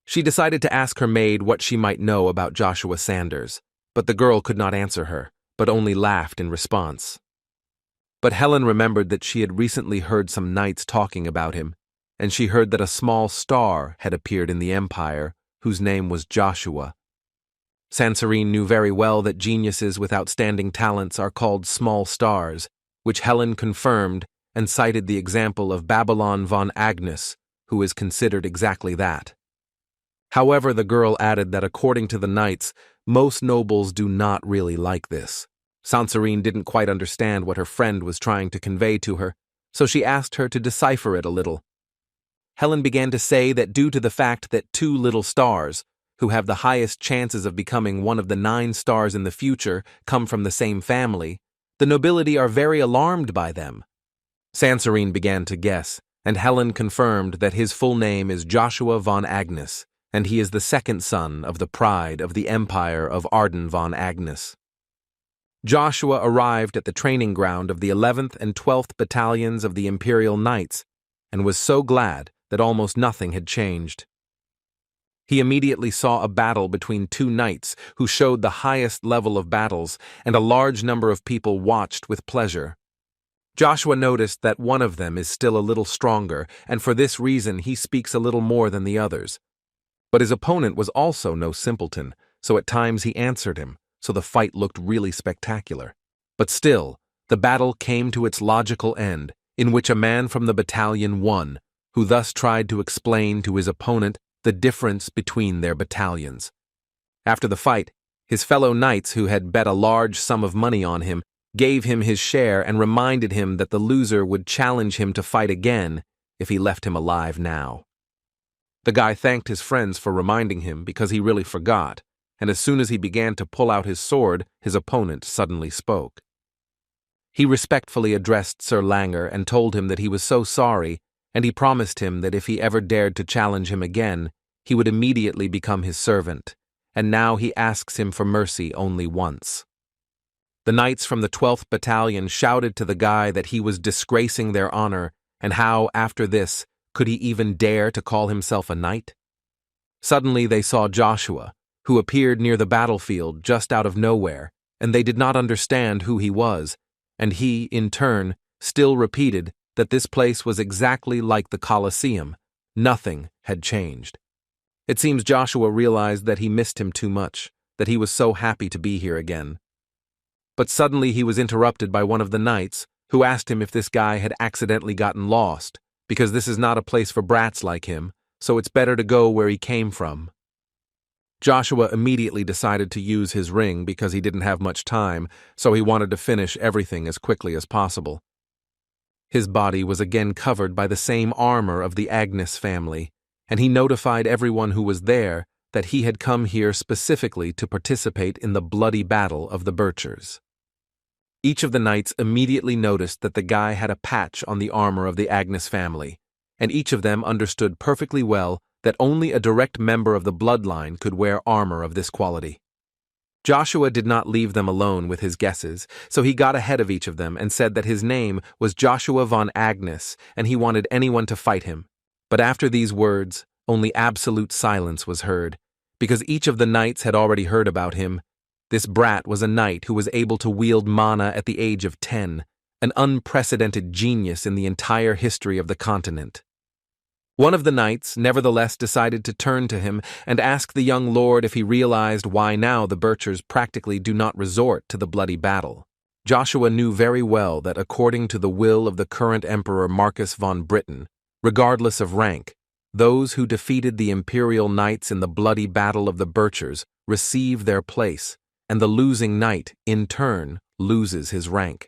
She decided to ask her maid what she might know about Joshua Sanders, but the girl could not answer her, but only laughed in response. But Helen remembered that she had recently heard some knights talking about him, and she heard that a small star had appeared in the Empire, whose name was Joshua. Sancerine knew very well that geniuses with outstanding talents are called small stars, which Helen confirmed and cited the example of Babylon von Agnes, who is considered exactly that. However, the girl added that according to the knights, most nobles do not really like this. Sancerine didn't quite understand what her friend was trying to convey to her, so she asked her to decipher it a little. Helen began to say that due to the fact that two little stars, who have the highest chances of becoming one of the 9 stars in the future, come from the same family, the nobility are very alarmed by them. Sancerine began to guess, and Helen confirmed that his full name is Joshua von Agnes, and he is the second son of the pride of the Empire of Arden von Agnes. Joshua arrived at the training ground of the 11th and 12th battalions of the Imperial Knights, and was so glad that almost nothing had changed. He immediately saw a battle between 2 knights who showed the highest level of battles, and a large number of people watched with pleasure. Joshua noticed that one of them is still a little stronger, and for this reason he speaks a little more than the others. But his opponent was also no simpleton, so at times he answered him, so the fight looked really spectacular. But still, the battle came to its logical end, in which a man from the battalion won, who thus tried to explain to his opponent the difference between their battalions. After the fight, his fellow knights who had bet a large sum of money on him gave him his share and reminded him that the loser would challenge him to fight again if he left him alive now. The guy thanked his friends for reminding him because he really forgot, and as soon as he began to pull out his sword, his opponent suddenly spoke. He respectfully addressed Sir Langer and told him that he was so sorry, and he promised him that if he ever dared to challenge him again, he would immediately become his servant, and now he asks him for mercy only once. The knights from the 12th Battalion shouted to the guy that he was disgracing their honor, and how, after this, could he even dare to call himself a knight? Suddenly they saw Joshua, who appeared near the battlefield just out of nowhere, and they did not understand who he was, and he, in turn, still repeated that this place was exactly like the Colosseum. Nothing had changed. It seems Joshua realized that he missed him too much, that he was so happy to be here again. But suddenly he was interrupted by one of the knights, who asked him if this guy had accidentally gotten lost, because this is not a place for brats like him, so it's better to go where he came from. Joshua immediately decided to use his ring because he didn't have much time, so he wanted to finish everything as quickly as possible. His body was again covered by the same armor of the Agnes family, and he notified everyone who was there that he had come here specifically to participate in the bloody battle of the Birchers. Each of the knights immediately noticed that the guy had a patch on the armor of the Agnes family, and each of them understood perfectly well that only a direct member of the bloodline could wear armor of this quality. Joshua did not leave them alone with his guesses, so he got ahead of each of them and said that his name was Joshua von Agnes and he wanted anyone to fight him. But after these words, only absolute silence was heard, because each of the knights had already heard about him. This brat was a knight who was able to wield mana at the age of 10, an unprecedented genius in the entire history of the continent. One of the knights, nevertheless, decided to turn to him and ask the young lord if he realized why now the Birchers practically do not resort to the bloody battle. Joshua knew very well that according to the will of the current Emperor Marcus von Britain, regardless of rank, those who defeated the Imperial Knights in the bloody battle of the Birchers receive their place, and the losing knight, in turn, loses his rank.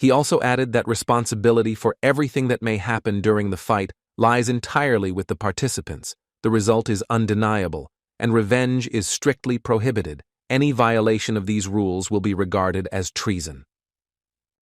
He also added that responsibility for everything that may happen during the fight lies entirely with the participants. The result is undeniable, and revenge is strictly prohibited. Any violation of these rules will be regarded as treason.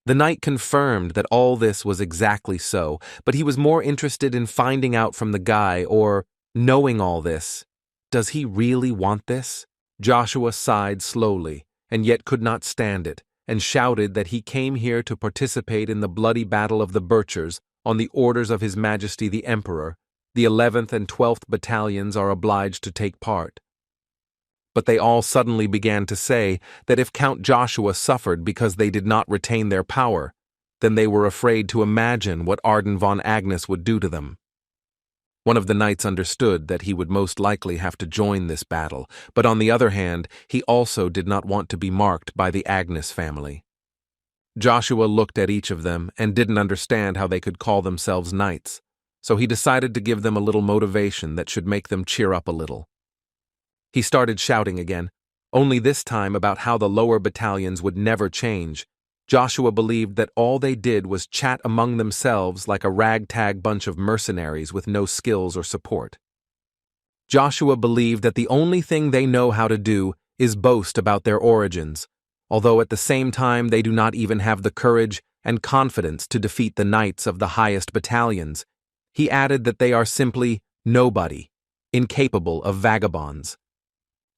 The knight confirmed that all this was exactly so, but he was more interested in finding out from the guy, or knowing all this. Does he really want this? Joshua sighed slowly, and yet could not stand it, and shouted that he came here to participate in the bloody battle of the Birchers on the orders of His Majesty the Emperor. The 11th and 12th battalions are obliged to take part. But they all suddenly began to say that if Count Joshua suffered because they did not retain their power, then they were afraid to imagine what Arden von Agnes would do to them. One of the knights understood that he would most likely have to join this battle, but on the other hand, he also did not want to be marked by the Agnes family. Joshua looked at each of them and didn't understand how they could call themselves knights, so he decided to give them a little motivation that should make them cheer up a little. He started shouting again, only this time about how the lower battalions would never change. Joshua believed that all they did was chat among themselves like a ragtag bunch of mercenaries with no skills or support. Joshua believed that the only thing they know how to do is boast about their origins, although at the same time they do not even have the courage and confidence to defeat the knights of the highest battalions. He added that they are simply nobody, incapable of vagabonds.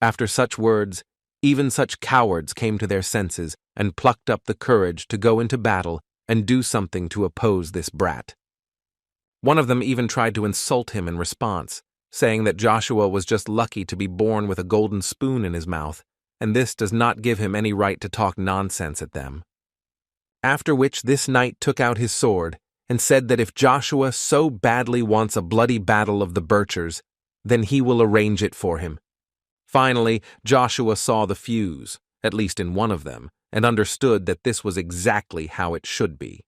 After such words, even such cowards came to their senses and plucked up the courage to go into battle and do something to oppose this brat. One of them even tried to insult him in response, saying that Joshua was just lucky to be born with a golden spoon in his mouth, and this does not give him any right to talk nonsense at them. After which this knight took out his sword and said that if Joshua so badly wants a bloody battle of the Birchers, then he will arrange it for him. Finally, Joshua saw the fuse, at least in one of them, and understood that this was exactly how it should be.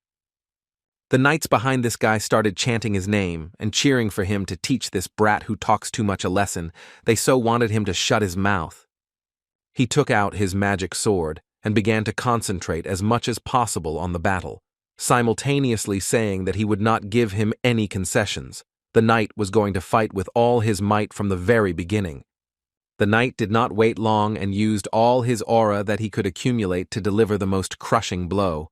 The knights behind this guy started chanting his name and cheering for him to teach this brat who talks too much a lesson. They so wanted him to shut his mouth. He took out his magic sword and began to concentrate as much as possible on the battle, simultaneously saying that he would not give him any concessions. The knight was going to fight with all his might from the very beginning. The knight did not wait long and used all his aura that he could accumulate to deliver the most crushing blow.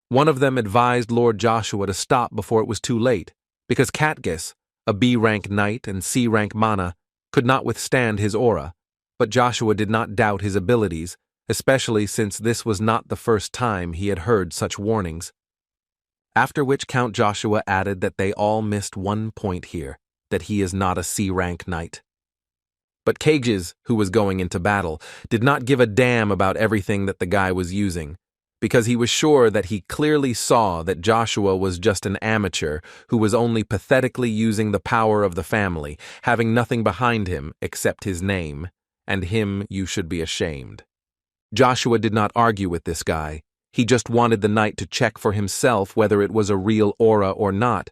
One of them advised Lord Joshua to stop before it was too late, because Catgis, a B-rank knight and C-rank mana, could not withstand his aura, but Joshua did not doubt his abilities, especially since this was not the first time he had heard such warnings. After which Count Joshua added that they all missed one point here, that he is not a C-rank knight. But Cages, who was going into battle, did not give a damn about everything that the guy was using, because he was sure that he clearly saw that Joshua was just an amateur who was only pathetically using the power of the family, having nothing behind him except his name, and him you should be ashamed. Joshua did not argue with this guy. He just wanted the knight to check for himself whether it was a real aura or not,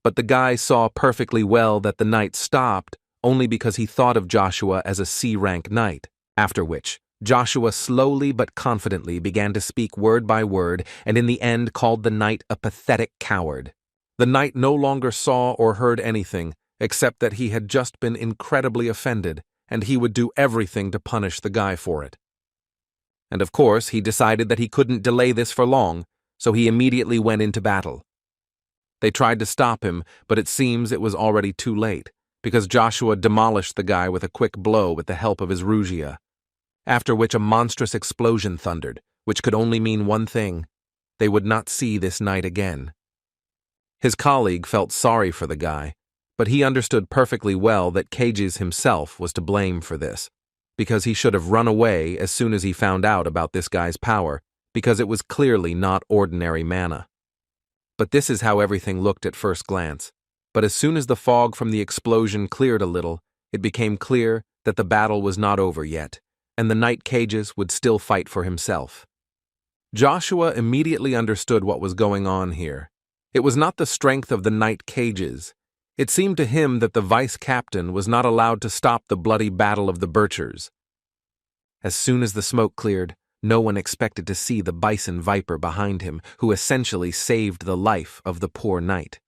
but the guy saw perfectly well that the knight stopped only because he thought of Joshua as a C-rank knight, after which Joshua slowly but confidently began to speak word by word and in the end called the knight a pathetic coward. The knight no longer saw or heard anything except that he had just been incredibly offended and he would do everything to punish the guy for it. And of course, he decided that he couldn't delay this for long, so he immediately went into battle. They tried to stop him, but it seems it was already too late, because Joshua demolished the guy with a quick blow with the help of his Rugia, after which a monstrous explosion thundered, which could only mean one thing: they would not see this knight again. His colleague felt sorry for the guy, but he understood perfectly well that Cages himself was to blame for this, because he should have run away as soon as he found out about this guy's power, because it was clearly not ordinary mana. But this is how everything looked at first glance. But as soon as the fog from the explosion cleared a little, it became clear that the battle was not over yet, and the knight Cages would still fight for himself. Joshua immediately understood what was going on here. It was not the strength of the knight Cages. It seemed to him that the vice-captain was not allowed to stop the bloody battle of the Birchers. As soon as the smoke cleared, no one expected to see the bison viper behind him, who essentially saved the life of the poor knight.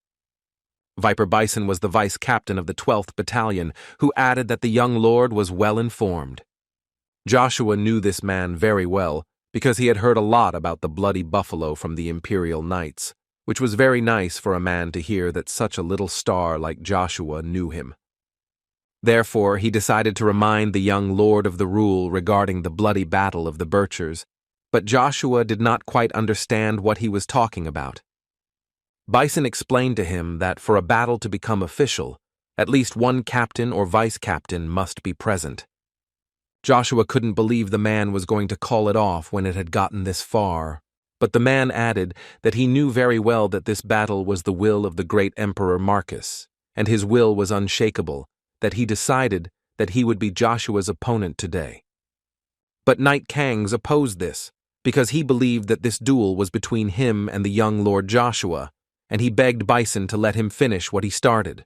Viper Bison was the vice-captain of the 12th Battalion, who added that the young lord was well informed. Joshua knew this man very well, because he had heard a lot about the bloody buffalo from the Imperial Knights, which was very nice for a man to hear that such a little star like Joshua knew him. Therefore, he decided to remind the young lord of the rule regarding the bloody battle of the Birchers, but Joshua did not quite understand what he was talking about. Bison explained to him that for a battle to become official, at least one captain or vice-captain must be present. Joshua couldn't believe the man was going to call it off when it had gotten this far, but the man added that he knew very well that this battle was the will of the great Emperor Marcus, and his will was unshakable, that he decided that he would be Joshua's opponent today. But Knight Kangs opposed this, because he believed that this duel was between him and the young Lord Joshua, and he begged Bison to let him finish what he started.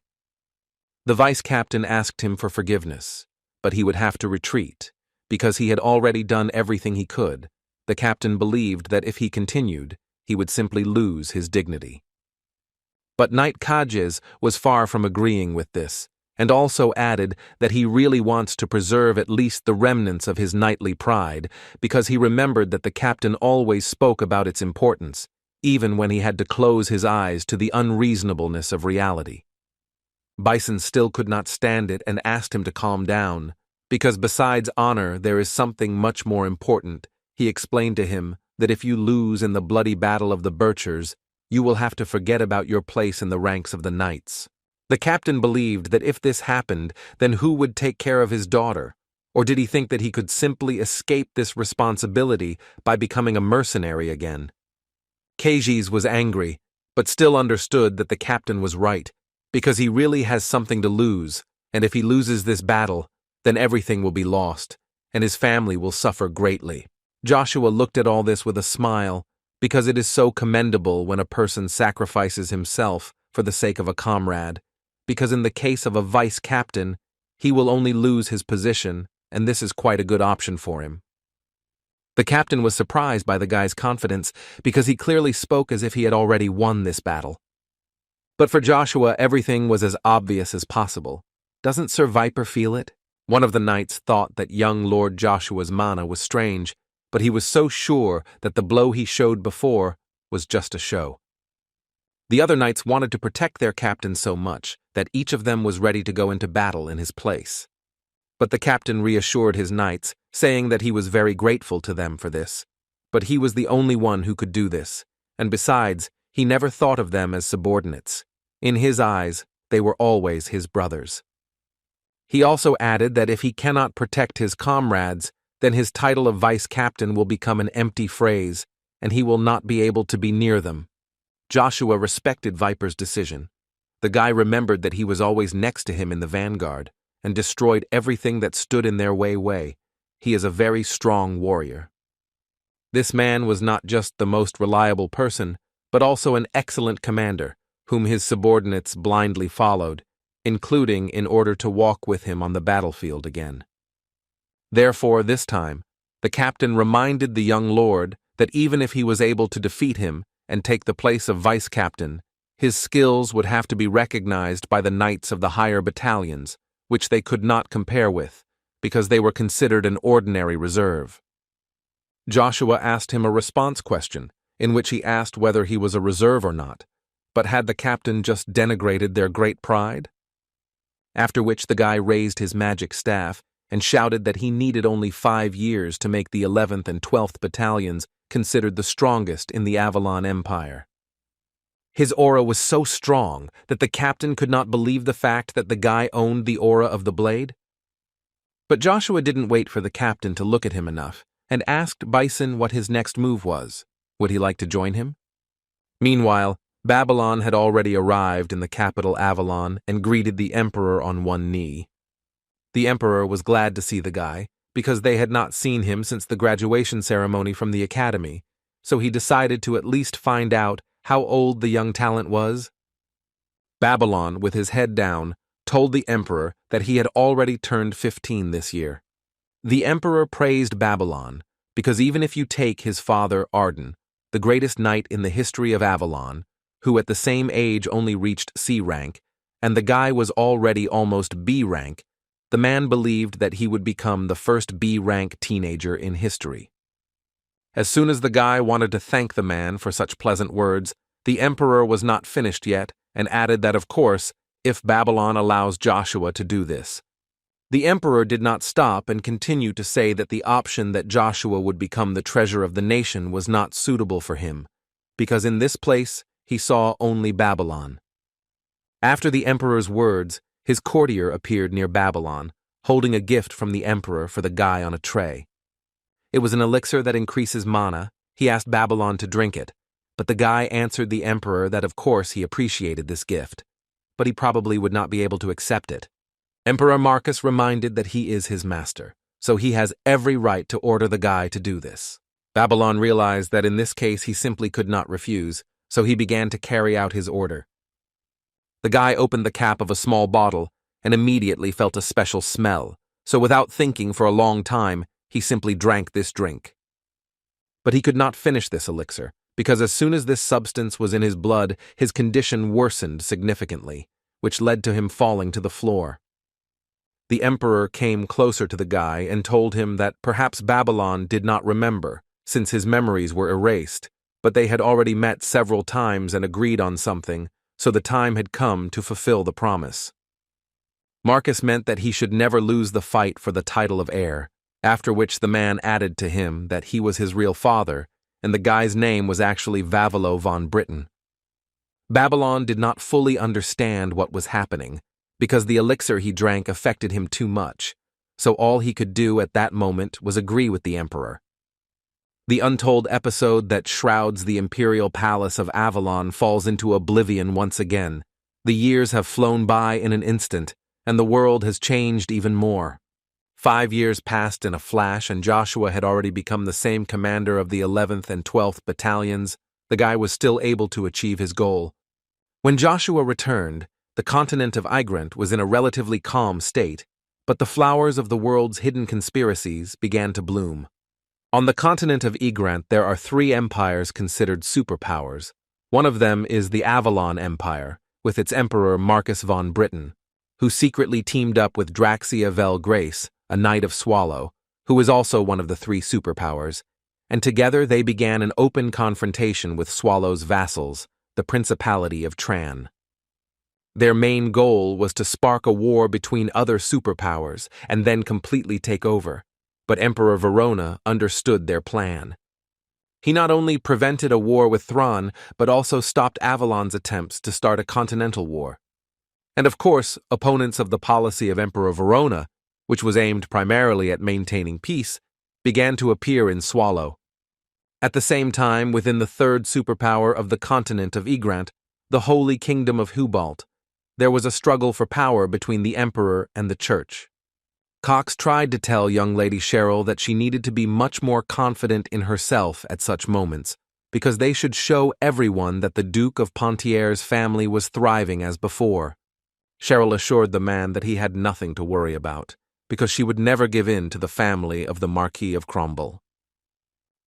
The vice-captain asked him for forgiveness, but he would have to retreat, because he had already done everything he could. The captain believed that if he continued, he would simply lose his dignity. But Knight Kajes was far from agreeing with this, and also added that he really wants to preserve at least the remnants of his knightly pride, because he remembered that the captain always spoke about its importance, even when he had to close his eyes to the unreasonableness of reality. Bison still could not stand it and asked him to calm down, because besides honor there is something much more important. He explained to him that if you lose in the bloody battle of the Birchers, you will have to forget about your place in the ranks of the knights. The captain believed that if this happened, then who would take care of his daughter? Or did he think that he could simply escape this responsibility by becoming a mercenary again? Kajes was angry, but still understood that the captain was right, because he really has something to lose, and if he loses this battle, then everything will be lost, and his family will suffer greatly. Joshua looked at all this with a smile, because it is so commendable when a person sacrifices himself for the sake of a comrade, because in the case of a vice-captain, he will only lose his position, and this is quite a good option for him. The captain was surprised by the guy's confidence, because he clearly spoke as if he had already won this battle. But for Joshua, everything was as obvious as possible. Doesn't Sir Viper feel it? One of the knights thought that young Lord Joshua's mana was strange, but he was so sure that the blow he showed before was just a show. The other knights wanted to protect their captain so much that each of them was ready to go into battle in his place. But the captain reassured his knights, saying that he was very grateful to them for this. But he was the only one who could do this, and besides, he never thought of them as subordinates. In his eyes, they were always his brothers. He also added that if he cannot protect his comrades, then his title of vice-captain will become an empty phrase, and he will not be able to be near them. Joshua respected Viper's decision. The guy remembered that he was always next to him in the vanguard, and destroyed everything that stood in their way. He is a very strong warrior. This man was not just the most reliable person, but also an excellent commander, whom his subordinates blindly followed, including in order to walk with him on the battlefield again. Therefore, this time, the captain reminded the young lord that even if he was able to defeat him and take the place of vice-captain, his skills would have to be recognized by the knights of the higher battalions, which they could not compare with, because they were considered an ordinary reserve. Joshua asked him a response question, in which he asked whether he was a reserve or not, but had the captain just denigrated their great pride? After which the guy raised his magic staff and shouted that he needed only 5 years to make the 11th and 12th battalions considered the strongest in the Avalon Empire. His aura was so strong that the captain could not believe the fact that the guy owned the aura of the blade. But Joshua didn't wait for the captain to look at him enough, and asked Bison what his next move was. Would he like to join him? Meanwhile, Babylon had already arrived in the capital Avalon and greeted the emperor on one knee. The emperor was glad to see the guy, because they had not seen him since the graduation ceremony from the academy, so he decided to at least find out how old the young talent was. Babylon, with his head down, told the emperor that he had already turned 15 this year. The emperor praised Babylon, because even if you take his father Arden, the greatest knight in the history of Avalon, who at the same age only reached C rank, and the guy was already almost B rank, the man believed that he would become the first B rank teenager in history. As soon as the guy wanted to thank the man for such pleasant words, the emperor was not finished yet and added that, of course, if Babylon allows Joshua to do this. The emperor did not stop and continued to say that the option that Joshua would become the treasure of the nation was not suitable for him, because in this place he saw only Babylon. After the emperor's words, his courtier appeared near Babylon, holding a gift from the emperor for the guy on a tray. It was an elixir that increases mana. He asked Babylon to drink it, but the guy answered the emperor that of course he appreciated this gift, but he probably would not be able to accept it. Emperor Marcus reminded that he is his master, so he has every right to order the guy to do this. Babylon realized that in this case he simply could not refuse, so he began to carry out his order. The guy opened the cap of a small bottle and immediately felt a special smell, so without thinking for a long time, he simply drank this drink. But he could not finish this elixir, because as soon as this substance was in his blood, his condition worsened significantly, which led to him falling to the floor. The emperor came closer to the guy and told him that perhaps Babylon did not remember, since his memories were erased, but they had already met several times and agreed on something, so the time had come to fulfill the promise. Marcus meant that he should never lose the fight for the title of heir, after which the man added to him that he was his real father, and the guy's name was actually Vavalo von Britain. Babylon did not fully understand what was happening, because the elixir he drank affected him too much, so all he could do at that moment was agree with the emperor. The untold episode that shrouds the Imperial Palace of Avalon falls into oblivion once again. The years have flown by in an instant, and the world has changed even more. 5 years passed in a flash, and Joshua had already become the same commander of the 11th and 12th battalions. The guy was still able to achieve his goal. When Joshua returned, the continent of Igrant was in a relatively calm state, but the flowers of the world's hidden conspiracies began to bloom. On the continent of Igrant, there are 3 empires considered superpowers. One of them is the Avalon Empire, with its emperor Marcus von Britain, who secretly teamed up with Draxia Vel Grace, a knight of Swallow, who is also one of the 3 superpowers, and together they began an open confrontation with Swallow's vassals, the Principality of Tran. Their main goal was to spark a war between other superpowers and then completely take over, but Emperor Verona understood their plan. He not only prevented a war with Thrawn, but also stopped Avalon's attempts to start a continental war. And of course, opponents of the policy of Emperor Verona, which was aimed primarily at maintaining peace, began to appear in Swallow. At the same time, within the 3rd superpower of the continent of Igrant, the Holy Kingdom of Hubalt, there was a struggle for power between the Emperor and the Church. Cox tried to tell young Lady Cheryl that she needed to be much more confident in herself at such moments, because they should show everyone that the Duke of Pontier's family was thriving as before. Cheryl assured the man that he had nothing to worry about, because she would never give in to the family of the Marquis of Cromwell.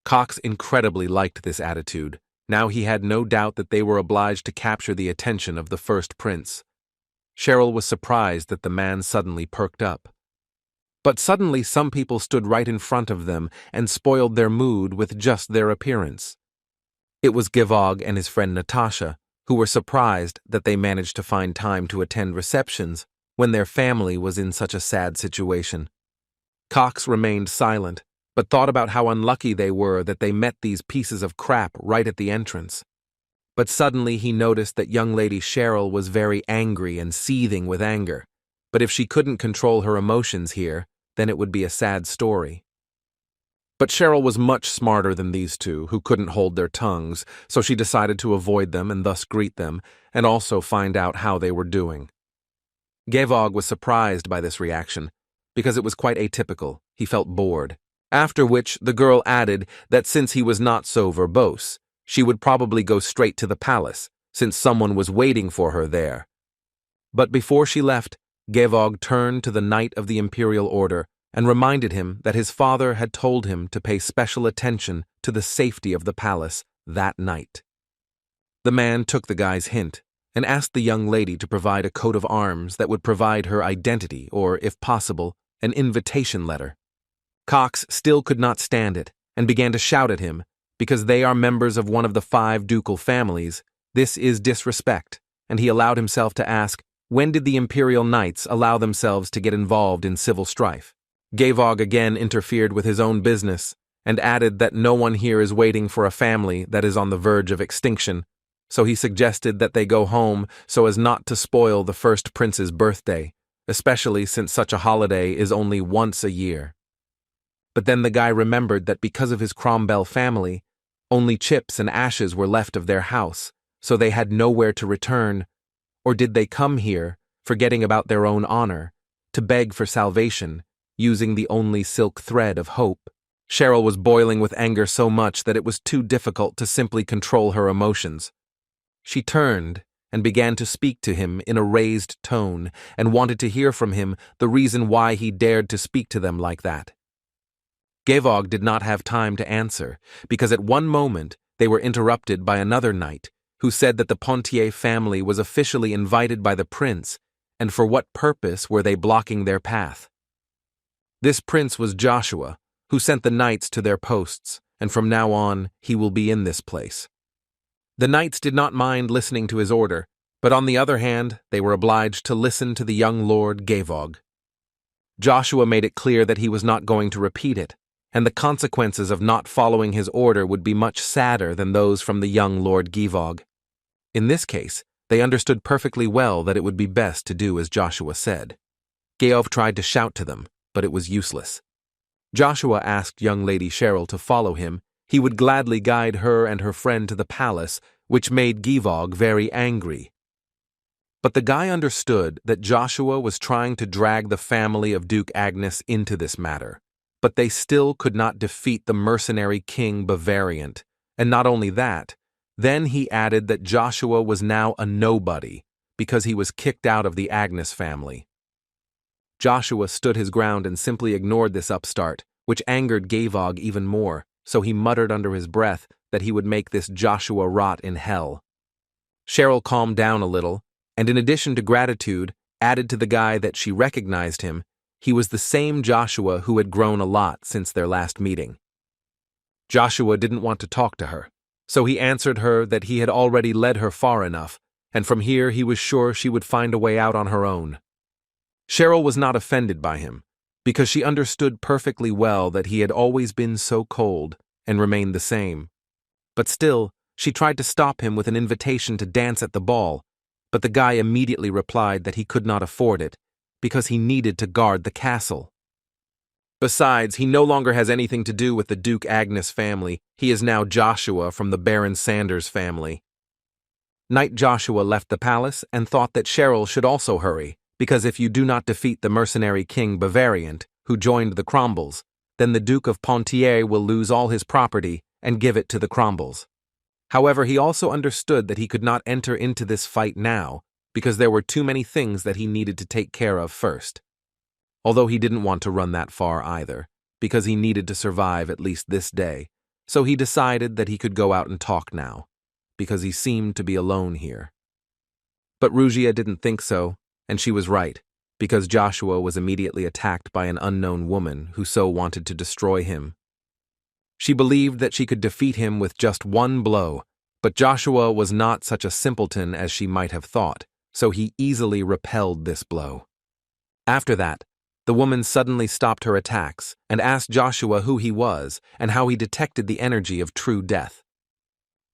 Cox incredibly liked this attitude. Now he had no doubt that they were obliged to capture the attention of the first prince. Cheryl was surprised that the man suddenly perked up. But suddenly some people stood right in front of them and spoiled their mood with just their appearance. It was Givog and his friend Natasha, who were surprised that they managed to find time to attend receptions when their family was in such a sad situation. Cox remained silent, but thought about how unlucky they were that they met these pieces of crap right at the entrance. But suddenly he noticed that young Lady Cheryl was very angry and seething with anger. But if she couldn't control her emotions here, then it would be a sad story. But Cheryl was much smarter than these two, who couldn't hold their tongues, so she decided to avoid them and thus greet them, and also find out how they were doing. Gevog was surprised by this reaction, because it was quite atypical. He felt bored. After which the girl added that since he was not so verbose, she would probably go straight to the palace, since someone was waiting for her there. But before she left, Gevog turned to the Knight of the Imperial Order and reminded him that his father had told him to pay special attention to the safety of the palace that night. The man took the guy's hint and asked the young lady to provide a coat of arms that would provide her identity or, if possible, an invitation letter. Cox still could not stand it and began to shout at him, because they are members of one of the 5 ducal families. This is disrespect, and he allowed himself to ask, when did the Imperial Knights allow themselves to get involved in civil strife? Gavog again interfered with his own business and added that no one here is waiting for a family that is on the verge of extinction, so he suggested that they go home so as not to spoil the first prince's birthday, especially since such a holiday is only once a year. But then the guy remembered that because of his Cromwell family, only chips and ashes were left of their house, so they had nowhere to return. Or did they come here, forgetting about their own honor, to beg for salvation, using the only silk thread of hope? Cheryl was boiling with anger so much that it was too difficult to simply control her emotions. She turned and began to speak to him in a raised tone and wanted to hear from him the reason why he dared to speak to them like that. Gavog did not have time to answer, because at one moment they were interrupted by another knight, who said that the Pontier family was officially invited by the prince, and for what purpose were they blocking their path? This prince was Joshua, who sent the knights to their posts, and from now on he will be in this place. The knights did not mind listening to his order, but on the other hand, they were obliged to listen to the young Lord Gavog. Joshua made it clear that he was not going to repeat it, and the consequences of not following his order would be much sadder than those from the young Lord Gavog. In this case, they understood perfectly well that it would be best to do as Joshua said. Geov tried to shout to them, but it was useless. Joshua asked young Lady Cheryl to follow him. He would gladly guide her and her friend to the palace, which made Gavog very angry. But the guy understood that Joshua was trying to drag the family of Duke Agnes into this matter, but they still could not defeat the mercenary King Bavarian, and not only that, then he added that Joshua was now a nobody because he was kicked out of the Agnes family. Joshua stood his ground and simply ignored this upstart, which angered Gavog even more, so he muttered under his breath that he would make this Joshua rot in hell. Cheryl calmed down a little, and in addition to gratitude, added to the guy that she recognized him. He was the same Joshua who had grown a lot since their last meeting. Joshua didn't want to talk to her, so he answered her that he had already led her far enough, and from here he was sure she would find a way out on her own. Cheryl was not offended by him, because she understood perfectly well that he had always been so cold and remained the same. But still, she tried to stop him with an invitation to dance at the ball, but the guy immediately replied that he could not afford it, because he needed to guard the castle. Besides, he no longer has anything to do with the Duke Agnes family. He is now Joshua from the Baron Sanders family. Knight Joshua left the palace and thought that Cheryl should also hurry, because if you do not defeat the mercenary King Bavarian, who joined the Cromwells, then the Duke of Pontier will lose all his property and give it to the Cromwells. However, he also understood that he could not enter into this fight now, because there were too many things that he needed to take care of first. Although he didn't want to run that far either, because he needed to survive at least this day, so he decided that he could go out and talk now, because he seemed to be alone here. But Rugia didn't think so, and she was right, because Joshua was immediately attacked by an unknown woman who so wanted to destroy him. She believed that she could defeat him with just one blow, but Joshua was not such a simpleton as she might have thought, so he easily repelled this blow. After that, the woman suddenly stopped her attacks and asked Joshua who he was and how he detected the energy of true death.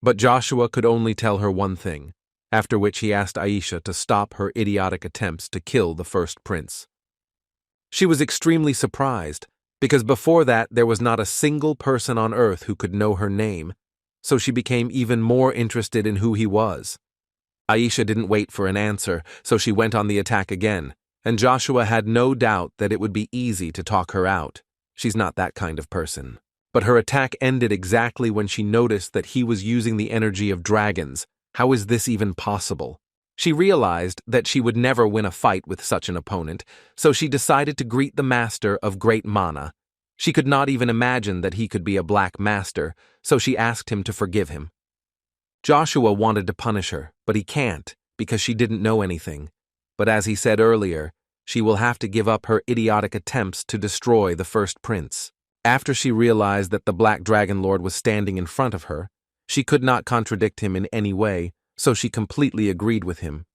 But Joshua could only tell her one thing, after which he asked Aisha to stop her idiotic attempts to kill the first prince. She was extremely surprised, because before that there was not a single person on earth who could know her name, so she became even more interested in who he was. Aisha didn't wait for an answer, so she went on the attack again, and Joshua had no doubt that it would be easy to talk her out. She's not that kind of person. But her attack ended exactly when she noticed that he was using the energy of dragons. How is this even possible? She realized that she would never win a fight with such an opponent, so she decided to greet the master of great mana. She could not even imagine that he could be a black master, so she asked him to forgive him. Joshua wanted to punish her, but he can't, because she didn't know anything. But as he said earlier, she will have to give up her idiotic attempts to destroy the first prince. After she realized that the Black Dragon Lord was standing in front of her, she could not contradict him in any way, so she completely agreed with him.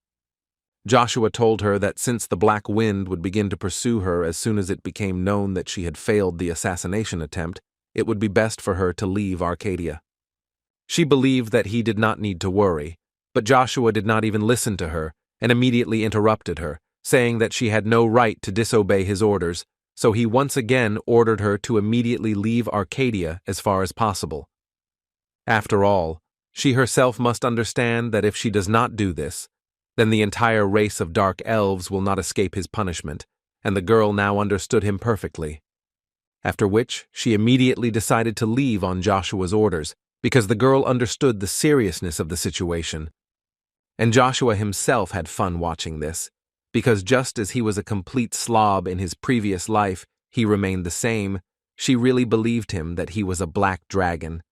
Joshua told her that since the Black Wind would begin to pursue her as soon as it became known that she had failed the assassination attempt, it would be best for her to leave Arcadia. She believed that he did not need to worry, but Joshua did not even listen to her and immediately interrupted her, saying that she had no right to disobey his orders, so he once again ordered her to immediately leave Arcadia as far as possible. After all, she herself must understand that if she does not do this, then the entire race of dark elves will not escape his punishment, and the girl now understood him perfectly. After which, she immediately decided to leave on Joshua's orders, because the girl understood the seriousness of the situation. And Joshua himself had fun watching this, because just as he was a complete slob in his previous life, he remained the same. She really believed him that he was a black dragon.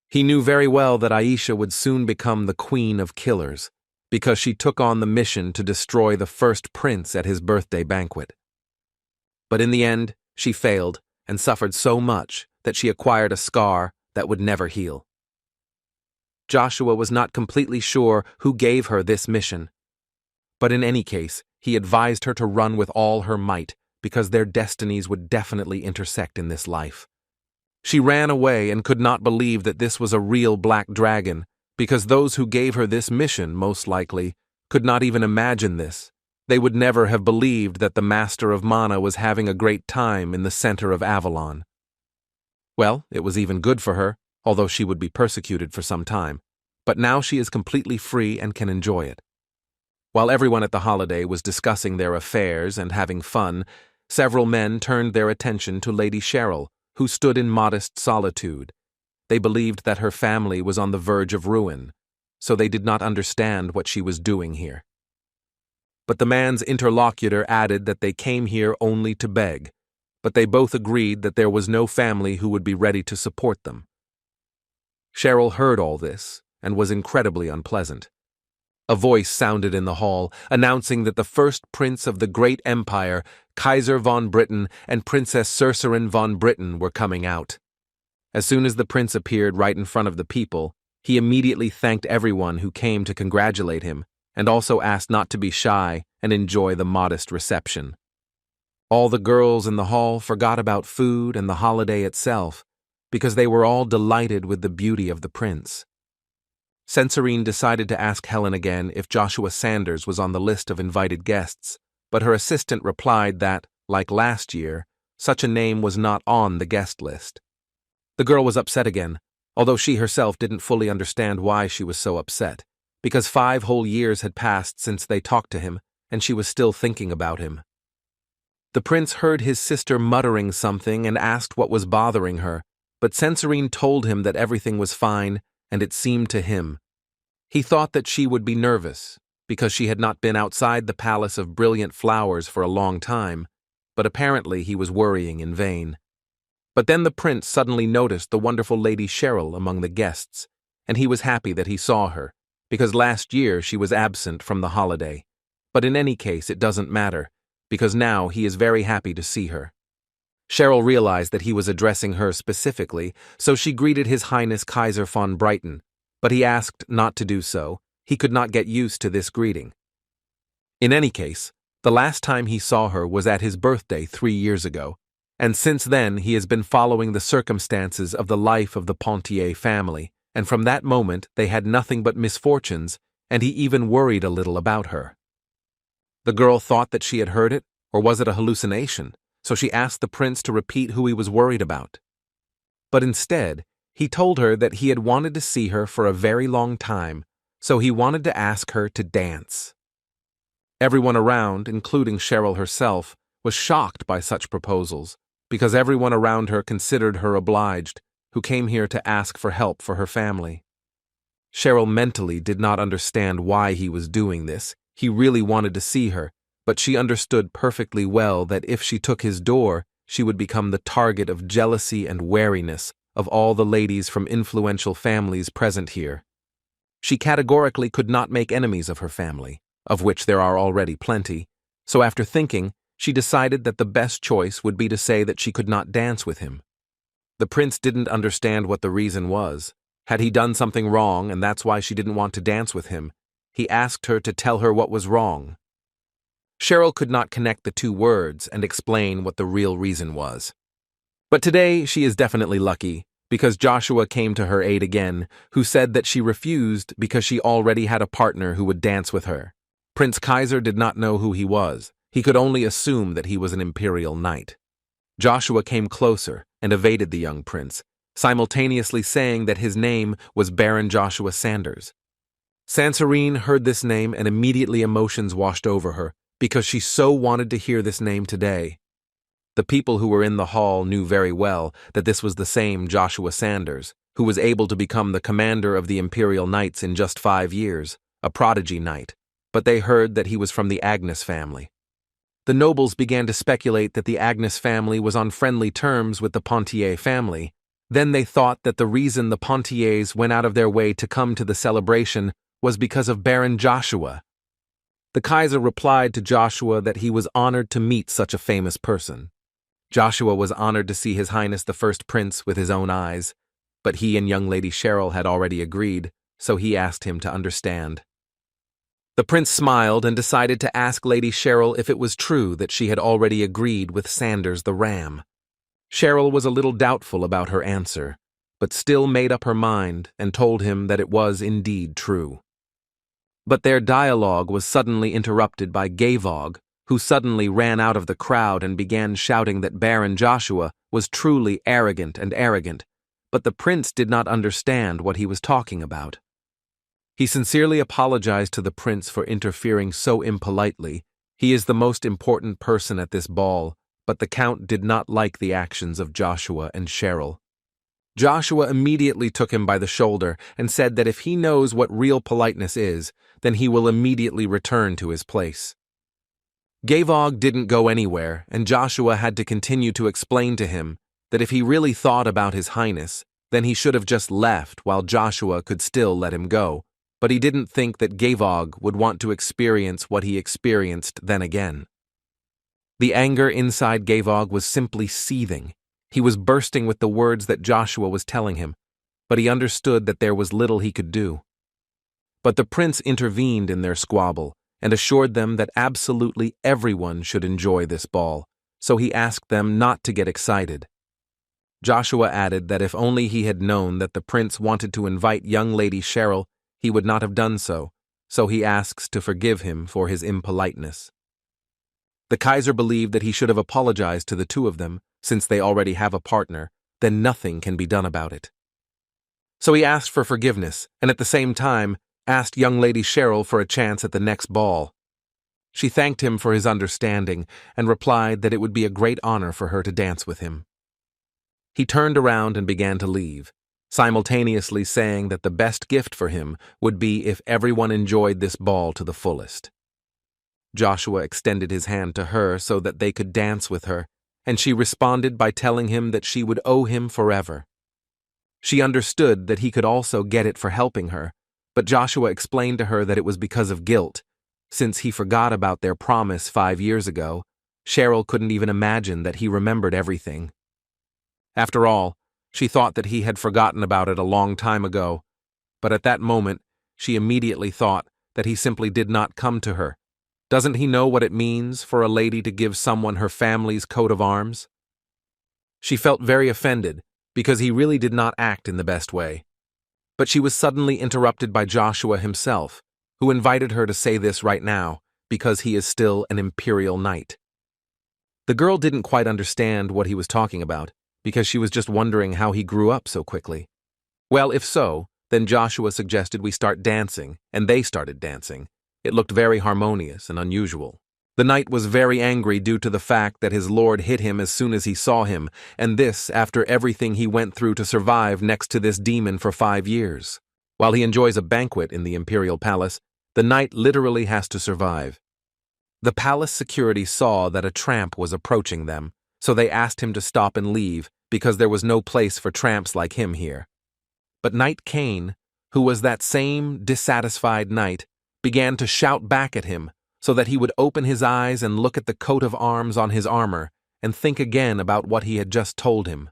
He knew very well that Aisha would soon become the queen of killers, because she took on the mission to destroy the first prince at his birthday banquet. But in the end, she failed and suffered so much that she acquired a scar that would never heal. Joshua was not completely sure who gave her this mission, but in any case, he advised her to run with all her might, because their destinies would definitely intersect in this life. She ran away and could not believe that this was a real black dragon, because those who gave her this mission, most likely, could not even imagine this. They would never have believed that the Master of Mana was having a great time in the center of Avalon. Well, it was even good for her, although she would be persecuted for some time, but now she is completely free and can enjoy it. While everyone at the holiday was discussing their affairs and having fun, several men turned their attention to Lady Cheryl, who stood in modest solitude. They believed that her family was on the verge of ruin, so they did not understand what she was doing here. But the man's interlocutor added that they came here only to beg, but they both agreed that there was no family who would be ready to support them. Cheryl heard all this and was incredibly unpleasant. A voice sounded in the hall, announcing that the first prince of the great empire, Kaiser von Britain and Princess Cercerin von Britain, were coming out. As soon as the prince appeared right in front of the people, he immediately thanked everyone who came to congratulate him, and also asked not to be shy and enjoy the modest reception. All the girls in the hall forgot about food and the holiday itself, because they were all delighted with the beauty of the prince. Censorine decided to ask Helen again if Joshua Sanders was on the list of invited guests, but her assistant replied that, like last year, such a name was not on the guest list. The girl was upset again, although she herself didn't fully understand why she was so upset, because 5 whole years had passed since they talked to him, and she was still thinking about him. The prince heard his sister muttering something and asked what was bothering her, but Censorine told him that everything was fine, and it seemed to him. He thought that she would be nervous, because she had not been outside the Palace of Brilliant Flowers for a long time, but apparently he was worrying in vain. But then the prince suddenly noticed the wonderful Lady Cheryl among the guests, and he was happy that he saw her, because last year she was absent from the holiday. But in any case, it doesn't matter, because now he is very happy to see her. Cheryl realized that he was addressing her specifically, so she greeted His Highness Kaiser von Brighton, but he asked not to do so. He could not get used to this greeting. In any case, the last time he saw her was at his birthday 3 years ago, and since then he has been following the circumstances of the life of the Pontier family, and from that moment they had nothing but misfortunes, and he even worried a little about her. The girl thought that she had heard it, or was it a hallucination? So she asked the prince to repeat who he was worried about. But instead, he told her that he had wanted to see her for a very long time, so he wanted to ask her to dance. Everyone around, including Cheryl herself, was shocked by such proposals, because everyone around her considered her obliged, who came here to ask for help for her family. Cheryl mentally did not understand why he was doing this. He really wanted to see her, but she understood perfectly well that if she took his door, she would become the target of jealousy and wariness of all the ladies from influential families present here. She categorically could not make enemies of her family, of which there are already plenty, so after thinking, she decided that the best choice would be to say that she could not dance with him. The prince didn't understand what the reason was. Had he done something wrong, and that's why she didn't want to dance with him? He asked her to tell her what was wrong. Cheryl could not connect the two words and explain what the real reason was. But today she is definitely lucky, because Joshua came to her aid again, who said that she refused because she already had a partner who would dance with her. Prince Kaiser did not know who he was. He could only assume that he was an Imperial knight. Joshua came closer and evaded the young prince, simultaneously saying that his name was Baron Joshua Sanders. Sancerine heard this name and immediately emotions washed over her, because she so wanted to hear this name today. The people who were in the hall knew very well that this was the same Joshua Sanders, who was able to become the commander of the Imperial Knights in just 5 years, a prodigy knight, but they heard that he was from the Agnes family. The nobles began to speculate that the Agnes family was on friendly terms with the Pontier family. Then they thought that the reason the Pontiers went out of their way to come to the celebration was because of Baron Joshua. The Kaiser replied to Joshua that he was honored to meet such a famous person. Joshua was honored to see His Highness the First Prince with his own eyes, but he and young Lady Cheryl had already agreed, so he asked him to understand. The prince smiled and decided to ask Lady Cheryl if it was true that she had already agreed with Sanders the Ram. Cheryl was a little doubtful about her answer, but still made up her mind and told him that it was indeed true. But their dialogue was suddenly interrupted by Gavog, who suddenly ran out of the crowd and began shouting that Baron Joshua was truly arrogant, but the prince did not understand what he was talking about. He sincerely apologized to the prince for interfering so impolitely. He is the most important person at this ball, but the count did not like the actions of Joshua and Cheryl. Joshua immediately took him by the shoulder and said that if he knows what real politeness is, then he will immediately return to his place. Gavog didn't go anywhere, and Joshua had to continue to explain to him that if he really thought about His Highness, then he should have just left while Joshua could still let him go. But he didn't think that Gavog would want to experience what he experienced then again. The anger inside Gavog was simply seething. He was bursting with the words that Joshua was telling him, but he understood that there was little he could do. But the prince intervened in their squabble and assured them that absolutely everyone should enjoy this ball, so he asked them not to get excited. Joshua added that if only he had known that the prince wanted to invite young Lady Cheryl, he would not have done so, so he asks to forgive him for his impoliteness. The Kaiser believed that he should have apologized to the two of them, since they already have a partner, then nothing can be done about it. So he asked for forgiveness, and at the same time, asked young Lady Cheryl for a chance at the next ball. She thanked him for his understanding, and replied that it would be a great honor for her to dance with him. He turned around and began to leave, simultaneously saying that the best gift for him would be if everyone enjoyed this ball to the fullest. Joshua extended his hand to her so that they could dance with her, and she responded by telling him that she would owe him forever. She understood that he could also get it for helping her, but Joshua explained to her that it was because of guilt. Since he forgot about their promise 5 years ago, Cheryl couldn't even imagine that he remembered everything. After all, she thought that he had forgotten about it a long time ago, but at that moment, she immediately thought that he simply did not come to her. Doesn't he know what it means for a lady to give someone her family's coat of arms? She felt very offended, because he really did not act in the best way. But she was suddenly interrupted by Joshua himself, who invited her to say this right now, because he is still an Imperial knight. The girl didn't quite understand what he was talking about, because she was just wondering how he grew up so quickly. Well, if so, then Joshua suggested we start dancing, and they started dancing. It looked very harmonious and unusual. The knight was very angry due to the fact that his lord hit him as soon as he saw him, and this after everything he went through to survive next to this demon for 5 years. While he enjoys a banquet in the Imperial Palace, the knight literally has to survive. The palace security saw that a tramp was approaching them, so they asked him to stop and leave because there was no place for tramps like him here. But Knight Cain, who was that same dissatisfied knight, began to shout back at him so that he would open his eyes and look at the coat of arms on his armor and think again about what he had just told him.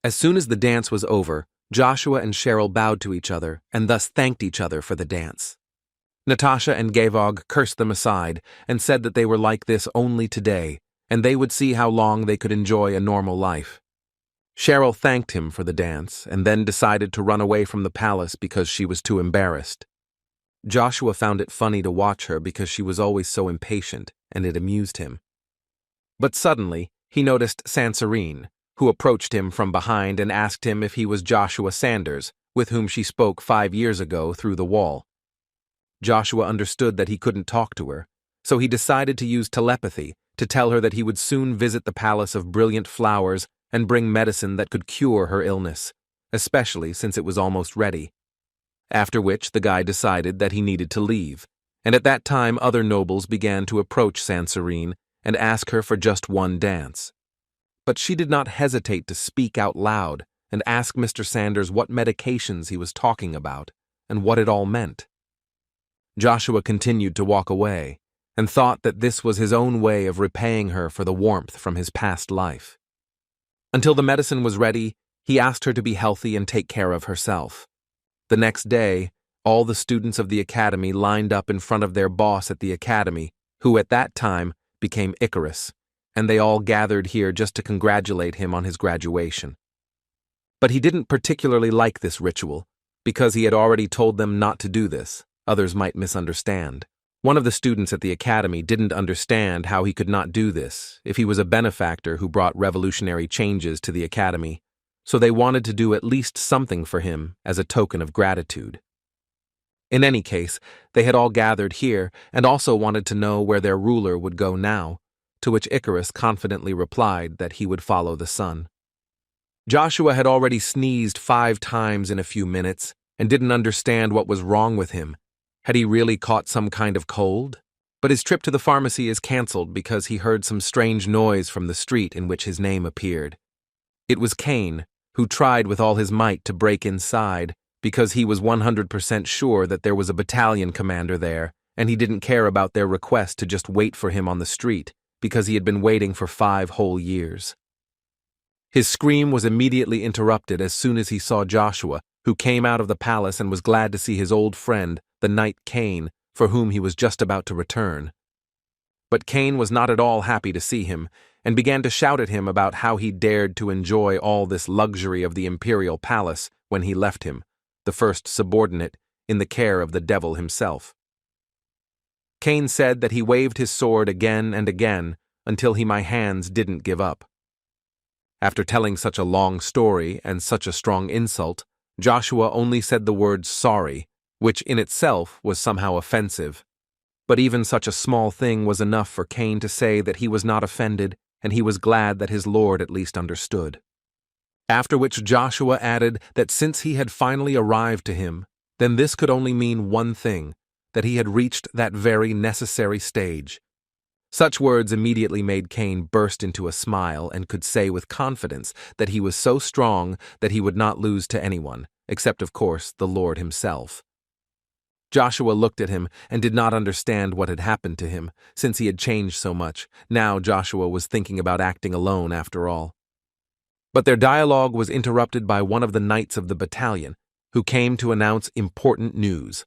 As soon as the dance was over, Joshua and Cheryl bowed to each other and thus thanked each other for the dance. Natasha and Gavog cursed them aside and said that they were like this only today, and they would see how long they could enjoy a normal life. Cheryl thanked him for the dance and then decided to run away from the palace because she was too embarrassed. Joshua found it funny to watch her because she was always so impatient, and it amused him. But suddenly, he noticed Sancerine, who approached him from behind and asked him if he was Joshua Sanders, with whom she spoke 5 years ago through the wall. Joshua understood that he couldn't talk to her, so he decided to use telepathy to tell her that he would soon visit the Palace of Brilliant Flowers and bring medicine that could cure her illness, especially since it was almost ready. After which the guy decided that he needed to leave, and at that time other nobles began to approach Sancerine and ask her for just one dance. But she did not hesitate to speak out loud and ask Mr. Sanders what medications he was talking about and what it all meant. Joshua continued to walk away and thought that this was his own way of repaying her for the warmth from his past life. Until the medicine was ready, he asked her to be healthy and take care of herself. The next day, all the students of the academy lined up in front of their boss at the academy, who at that time became Icarus, and they all gathered here just to congratulate him on his graduation. But he didn't particularly like this ritual, because he had already told them not to do this. Others might misunderstand. One of the students at the academy didn't understand how he could not do this if he was a benefactor who brought revolutionary changes to the academy, so they wanted to do at least something for him as a token of gratitude. In any case, they had all gathered here and also wanted to know where their ruler would go now, to which Icarus confidently replied that he would follow the sun. Joshua had already sneezed 5 times in a few minutes and didn't understand what was wrong with him. Had he really caught some kind of cold? But his trip to the pharmacy is cancelled because he heard some strange noise from the street in which his name appeared. It was Cain, who tried with all his might to break inside because he was 100% sure that there was a battalion commander there, and he didn't care about their request to just wait for him on the street because he had been waiting for 5 whole years. His scream was immediately interrupted as soon as he saw Joshua, who came out of the palace and was glad to see his old friend, the knight Cain, for whom he was just about to return. But Cain was not at all happy to see him, and began to shout at him about how he dared to enjoy all this luxury of the Imperial Palace when he left him, the first subordinate, in the care of the devil himself. Cain said that he waved his sword again and again until my hands didn't give up. After telling such a long story and such a strong insult, Joshua only said the word sorry, which in itself was somehow offensive. But even such a small thing was enough for Cain to say that he was not offended, and he was glad that his lord at least understood. After which Joshua added that since he had finally arrived to him, then this could only mean one thing, that he had reached that very necessary stage. Such words immediately made Cain burst into a smile and could say with confidence that he was so strong that he would not lose to anyone, except of course the Lord himself. Joshua looked at him and did not understand what had happened to him, since he had changed so much. Now Joshua was thinking about acting alone after all. But their dialogue was interrupted by one of the knights of the battalion, who came to announce important news.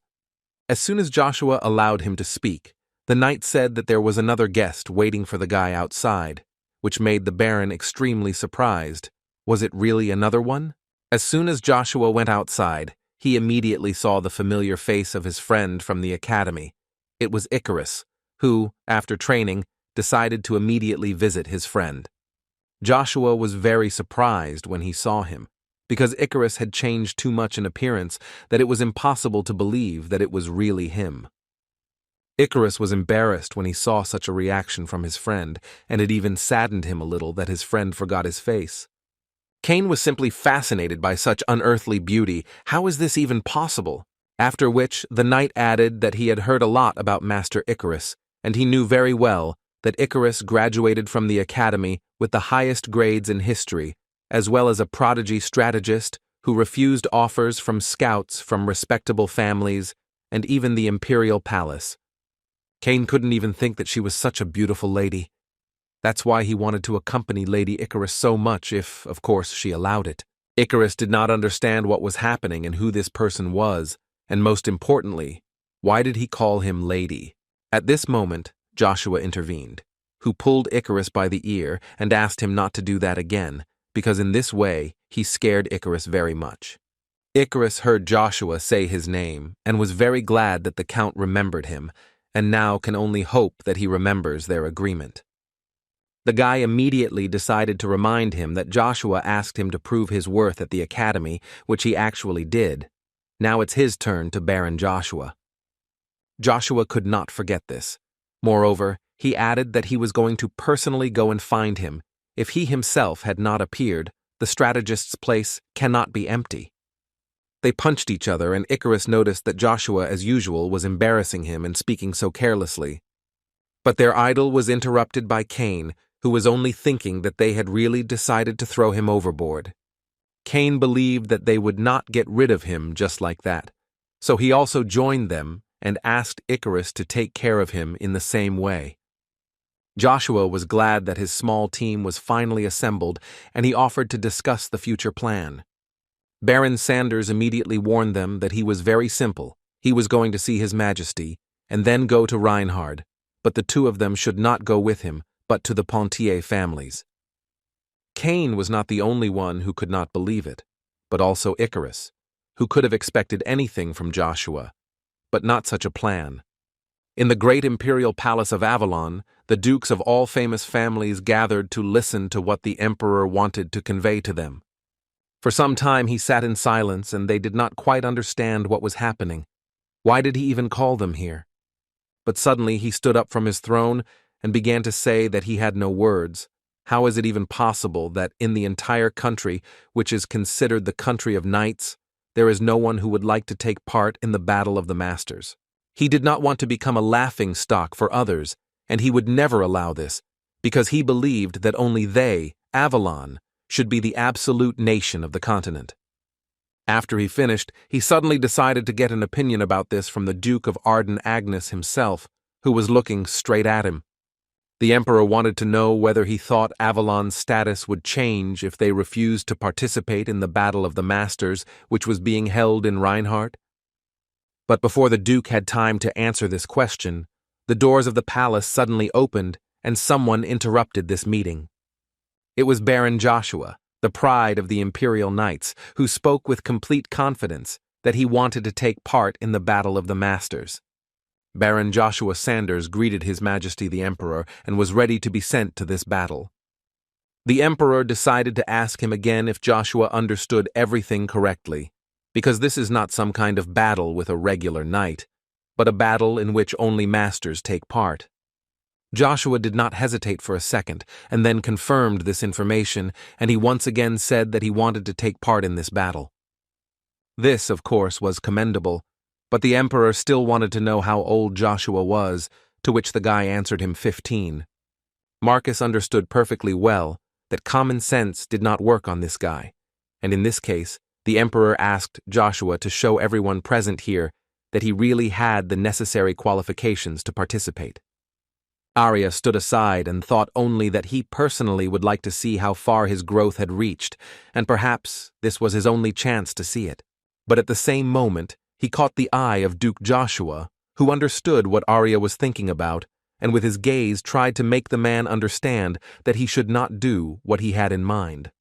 As soon as Joshua allowed him to speak, the knight said that there was another guest waiting for the guy outside, which made the Baron extremely surprised. Was it really another one? As soon as Joshua went outside, he immediately saw the familiar face of his friend from the academy. It was Icarus, who, after training, decided to immediately visit his friend. Joshua was very surprised when he saw him, because Icarus had changed too much in appearance that it was impossible to believe that it was really him. Icarus was embarrassed when he saw such a reaction from his friend, and it even saddened him a little that his friend forgot his face. Cain was simply fascinated by such unearthly beauty. How is this even possible? After which, the knight added that he had heard a lot about Master Icarus, and he knew very well that Icarus graduated from the academy with the highest grades in history, as well as a prodigy strategist who refused offers from scouts from respectable families and even the Imperial palace. Cain couldn't even think that she was such a beautiful lady. That's why he wanted to accompany Lady Icarus so much if, of course, she allowed it. Icarus did not understand what was happening and who this person was, and most importantly, why did he call him Lady? At this moment, Joshua intervened, who pulled Icarus by the ear and asked him not to do that again, because in this way he scared Icarus very much. Icarus heard Joshua say his name and was very glad that the Count remembered him, and now can only hope that he remembers their agreement. The guy immediately decided to remind him that Joshua asked him to prove his worth at the academy, which he actually did. Now it's his turn to Baron Joshua. Joshua could not forget this. Moreover, he added that he was going to personally go and find him. If he himself had not appeared, the strategist's place cannot be empty. They punched each other, and Icarus noticed that Joshua, as usual, was embarrassing him and speaking so carelessly. But their idol was interrupted by Cain, who was only thinking that they had really decided to throw him overboard. Cain believed that they would not get rid of him just like that, so he also joined them and asked Icarus to take care of him in the same way. Joshua was glad that his small team was finally assembled, and he offered to discuss the future plan. Baron Sanders immediately warned them that he was very simple. He was going to see His Majesty, and then go to Reinhard, but the two of them should not go with him, but to the Pontier families. Cain was not the only one who could not believe it, but also Icarus, who could have expected anything from Joshua, but not such a plan. In the great Imperial Palace of Avalon, the dukes of all famous families gathered to listen to what the Emperor wanted to convey to them. For some time he sat in silence, and they did not quite understand what was happening. Why did he even call them here? But suddenly he stood up from his throne and began to say that he had no words. How is it even possible that in the entire country, which is considered the country of knights, there is no one who would like to take part in the Battle of the Masters? He did not want to become a laughing stock for others, and he would never allow this, because he believed that only they, Avalon, should be the absolute nation of the continent. After he finished, he suddenly decided to get an opinion about this from the Duke of Arden Agnes himself, who was looking straight at him. The Emperor wanted to know whether he thought Avalon's status would change if they refused to participate in the Battle of the Masters, which was being held in Reinhard. But before the Duke had time to answer this question, the doors of the palace suddenly opened and someone interrupted this meeting. It was Baron Joshua, the pride of the Imperial Knights, who spoke with complete confidence that he wanted to take part in the Battle of the Masters. Baron Joshua Sanders greeted His Majesty the Emperor and was ready to be sent to this battle. The Emperor decided to ask him again if Joshua understood everything correctly, because this is not some kind of battle with a regular knight, but a battle in which only masters take part. Joshua did not hesitate for a second, and then confirmed this information, and he once again said that he wanted to take part in this battle. This, of course, was commendable, but the Emperor still wanted to know how old Joshua was, to which the guy answered him 15. Marcus understood perfectly well that common sense did not work on this guy, and in this case, the Emperor asked Joshua to show everyone present here that he really had the necessary qualifications to participate. Arya stood aside and thought only that he personally would like to see how far his growth had reached, and perhaps this was his only chance to see it. But at the same moment, he caught the eye of Duke Joshua, who understood what Arya was thinking about, and with his gaze tried to make the man understand that he should not do what he had in mind.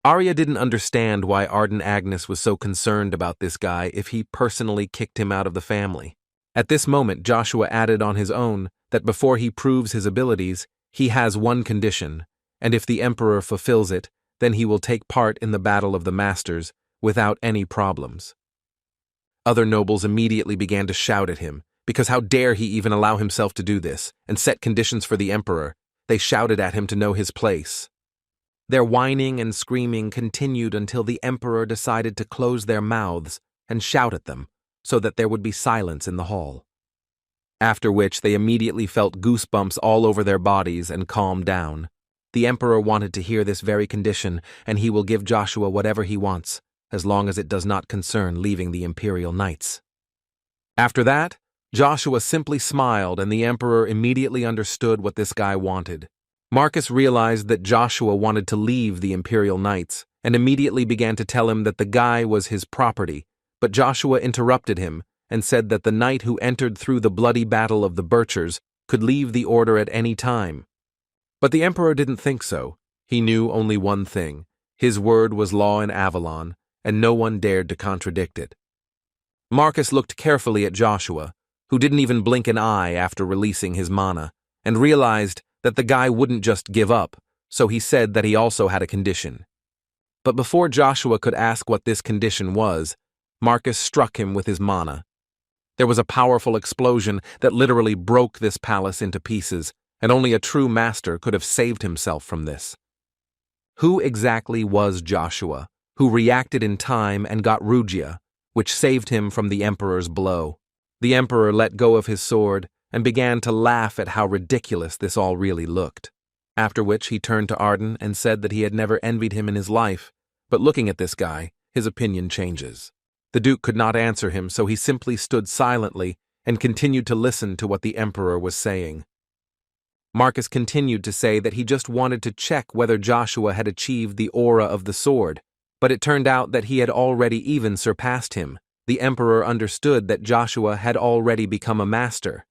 Arya didn't understand why Arden Agnes was so concerned about this guy if he personally kicked him out of the family. At this moment, Joshua added on his own that before he proves his abilities, he has one condition, and if the Emperor fulfills it, then he will take part in the Battle of the Masters without any problems. Other nobles immediately began to shout at him, because how dare he even allow himself to do this, and set conditions for the Emperor. They shouted at him to know his place. Their whining and screaming continued until the emperor decided to close their mouths and shout at them so that there would be silence in the hall. After which they immediately felt goosebumps all over their bodies and calmed down. The emperor wanted to hear this very condition, and he will give Joshua whatever he wants, as long as it does not concern leaving the Imperial Knights. After that, Joshua simply smiled, and the emperor immediately understood what this guy wanted. Marcus realized that Joshua wanted to leave the Imperial Knights, and immediately began to tell him that the guy was his property, but Joshua interrupted him and said that the knight who entered through the bloody battle of the Birchers could leave the order at any time. But the emperor didn't think so. He knew only one thing: his word was law in Avalon, and no one dared to contradict it. Marcus looked carefully at Joshua, who didn't even blink an eye after releasing his mana, and realized that the guy wouldn't just give up, so he said that he also had a condition. But before Joshua could ask what this condition was, Marcus struck him with his mana. There was a powerful explosion that literally broke this palace into pieces, and only a true master could have saved himself from this. Who exactly was Joshua, who reacted in time and got Rugia, which saved him from the emperor's blow? The emperor let go of his sword and began to laugh at how ridiculous this all really looked. After which he turned to Arden and said that he had never envied him in his life, but looking at this guy, his opinion changes. The Duke could not answer him, so he simply stood silently and continued to listen to what the emperor was saying. Marcus continued to say that he just wanted to check whether Joshua had achieved the aura of the sword, but it turned out that he had already even surpassed him. The emperor understood that Joshua had already become a master.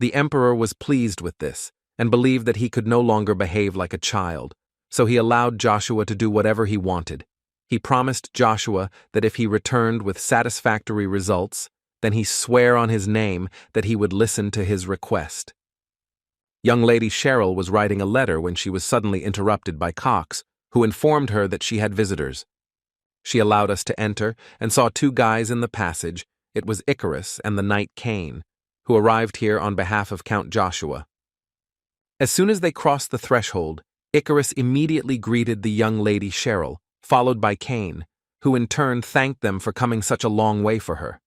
The emperor was pleased with this and believed that he could no longer behave like a child, so he allowed Joshua to do whatever he wanted. He promised Joshua that if he returned with satisfactory results, then he swore on his name that he would listen to his request. Young Lady Cheryl was writing a letter when she was suddenly interrupted by Cox, who informed her that she had visitors. She allowed us to enter and saw two guys in the passage. It was Icarus and the knight Cain, who arrived here on behalf of Count Joshua. As soon as they crossed the threshold, Icarus immediately greeted the young Lady Cheryl, followed by Cain, who in turn thanked them for coming such a long way for her.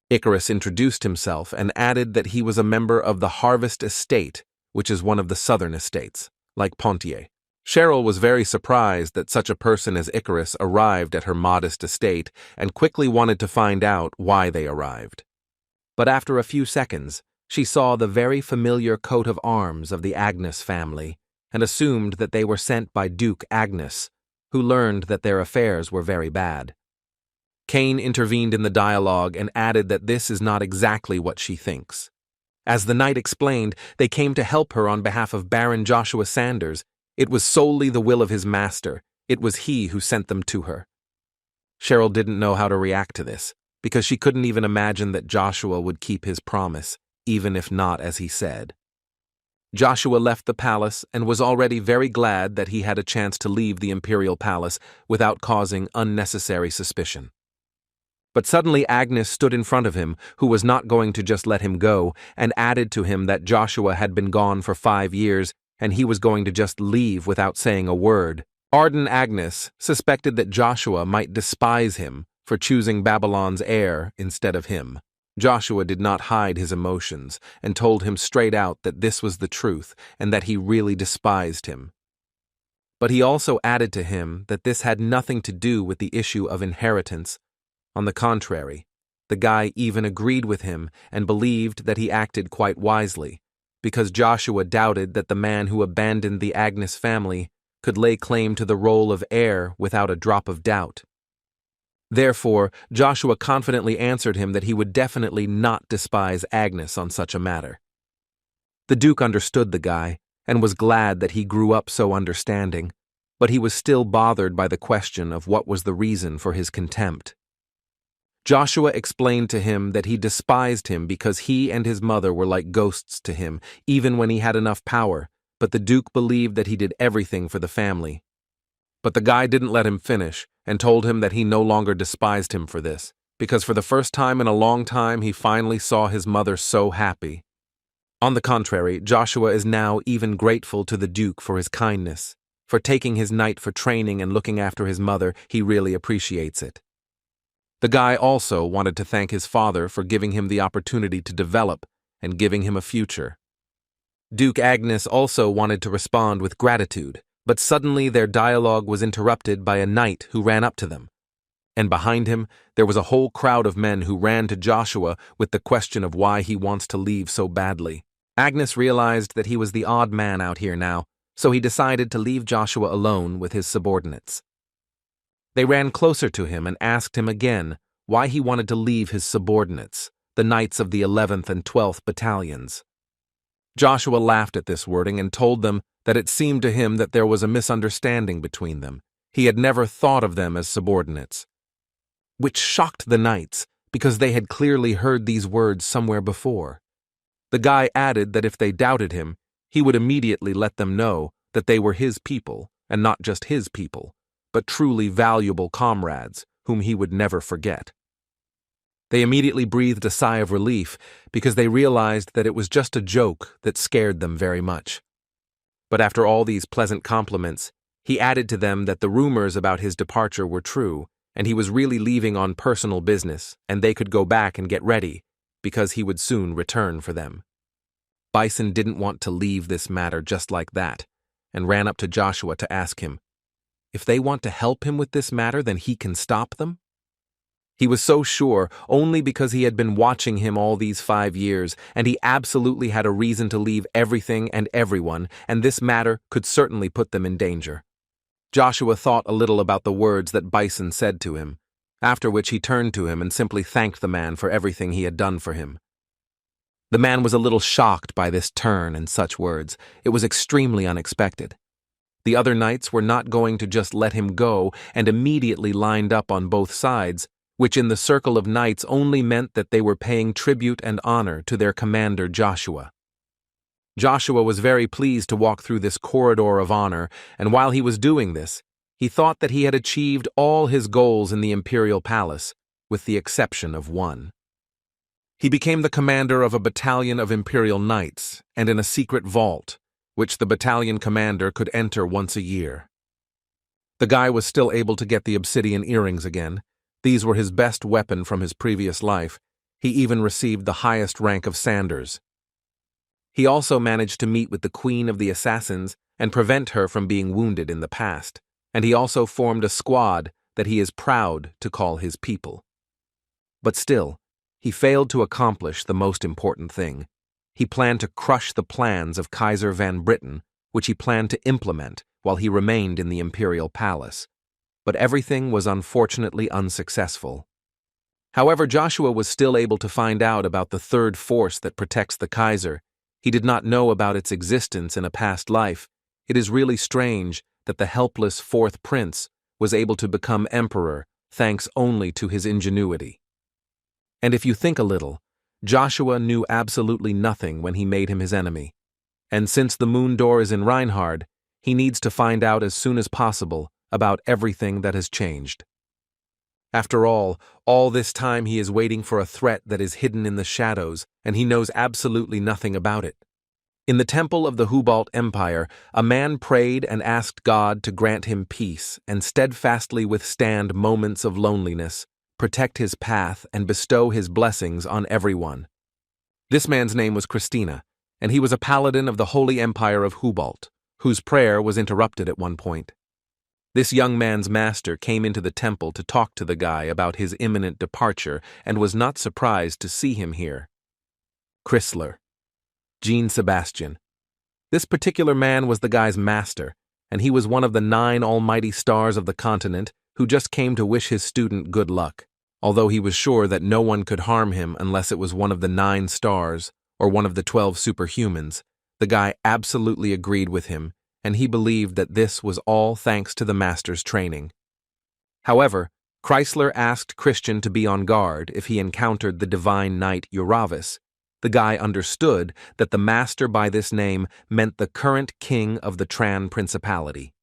Icarus introduced himself and added that he was a member of the Harvest Estate, which is one of the southern estates, like Pontier. Cheryl was very surprised that such a person as Icarus arrived at her modest estate and quickly wanted to find out why they arrived. But after a few seconds, she saw the very familiar coat of arms of the Agnes family and assumed that they were sent by Duke Agnes, who learned that their affairs were very bad. Cain intervened in the dialogue and added that this is not exactly what she thinks. As the knight explained, they came to help her on behalf of Baron Joshua Sanders. It was solely the will of his master. It was he who sent them to her. Cheryl didn't know how to react to this, because she couldn't even imagine that Joshua would keep his promise, even if not as he said. Joshua left the palace and was already very glad that he had a chance to leave the Imperial Palace without causing unnecessary suspicion. But suddenly Agnes stood in front of him, who was not going to just let him go, and added to him that Joshua had been gone for 5 years and he was going to just leave without saying a word. Arden Agnes suspected that Joshua might despise him for choosing Babylon's heir instead of him. Joshua did not hide his emotions and told him straight out that this was the truth and that he really despised him. But he also added to him that this had nothing to do with the issue of inheritance. On the contrary, the guy even agreed with him and believed that he acted quite wisely, because Joshua doubted that the man who abandoned the Agnes family could lay claim to the role of heir without a drop of doubt. Therefore, Joshua confidently answered him that he would definitely not despise Agnes on such a matter. The Duke understood the guy and was glad that he grew up so understanding, but he was still bothered by the question of what was the reason for his contempt. Joshua explained to him that he despised him because he and his mother were like ghosts to him, even when he had enough power, but the Duke believed that he did everything for the family. But the guy didn't let him finish and told him that he no longer despised him for this, because for the first time in a long time he finally saw his mother so happy. On the contrary, Joshua is now even grateful to the Duke for his kindness. For taking his night for training and looking after his mother, he really appreciates it. The guy also wanted to thank his father for giving him the opportunity to develop and giving him a future. Duke Agnes also wanted to respond with gratitude, but suddenly their dialogue was interrupted by a knight who ran up to them. And behind him, there was a whole crowd of men who ran to Joshua with the question of why he wants to leave so badly. Agnes realized that he was the odd man out here now, so he decided to leave Joshua alone with his subordinates. They ran closer to him and asked him again why he wanted to leave his subordinates, the knights of the 11th and 12th battalions. Joshua laughed at this wording and told them that it seemed to him that there was a misunderstanding between them. He had never thought of them as subordinates, which shocked the knights because they had clearly heard these words somewhere before. The guy added that if they doubted him, he would immediately let them know that they were his people, and not just his people, but truly valuable comrades whom he would never forget. They immediately breathed a sigh of relief because they realized that it was just a joke that scared them very much. But after all these pleasant compliments, he added to them that the rumors about his departure were true, and he was really leaving on personal business, and they could go back and get ready, because he would soon return for them. Bison didn't want to leave this matter just like that, and ran up to Joshua to ask him, if they want to help him with this matter, then he can stop them? He was so sure only because he had been watching him all these 5 years, and he absolutely had a reason to leave everything and everyone, and this matter could certainly put them in danger. Joshua thought a little about the words that Bison said to him, after which he turned to him and simply thanked the man for everything he had done for him. The man was a little shocked by this turn and such words. It was extremely unexpected. The other knights were not going to just let him go and immediately lined up on both sides, which in the circle of knights only meant that they were paying tribute and honor to their commander Joshua. Joshua was very pleased to walk through this corridor of honor, and while he was doing this, he thought that he had achieved all his goals in the Imperial Palace, with the exception of one. He became the commander of a battalion of Imperial Knights, and in a secret vault, which the battalion commander could enter once a year. The guy was still able to get the obsidian earrings again. These were his best weapon from his previous life. He even received the highest rank of Sanders. He also managed to meet with the Queen of the Assassins and prevent her from being wounded in the past, and he also formed a squad that he is proud to call his people. But still, he failed to accomplish the most important thing. He planned to crush the plans of Kaiser Van Britten, which he planned to implement while he remained in the Imperial Palace. But everything was unfortunately unsuccessful. However, Joshua was still able to find out about the third force that protects the Kaiser. He did not know about its existence in a past life. It is really strange that the helpless fourth prince was able to become emperor thanks only to his ingenuity. And if you think a little, Joshua knew absolutely nothing when he made him his enemy. And since the moon door is in Reinhard, he needs to find out as soon as possible about everything that has changed. After all this time he is waiting for a threat that is hidden in the shadows, and he knows absolutely nothing about it. In the temple of the Hubalt Empire, a man prayed and asked God to grant him peace and steadfastly withstand moments of loneliness, protect his path, and bestow his blessings on everyone. This man's name was Christina, and he was a paladin of the Holy Empire of Hubalt, whose prayer was interrupted at one point. This young man's master came into the temple to talk to the guy about his imminent departure and was not surprised to see him here. Chrysler. Jean Sebastian. This particular man was the guy's master, and he was one of the 9 almighty stars of the continent who just came to wish his student good luck, although he was sure that no one could harm him unless it was one of the 9 stars or one of the 12 superhumans. The guy absolutely agreed with him, and he believed that this was all thanks to the master's training. However, Chrysler asked Christian to be on guard if he encountered the divine knight Uravis. The guy understood that the master by this name meant the current king of the Tran Principality.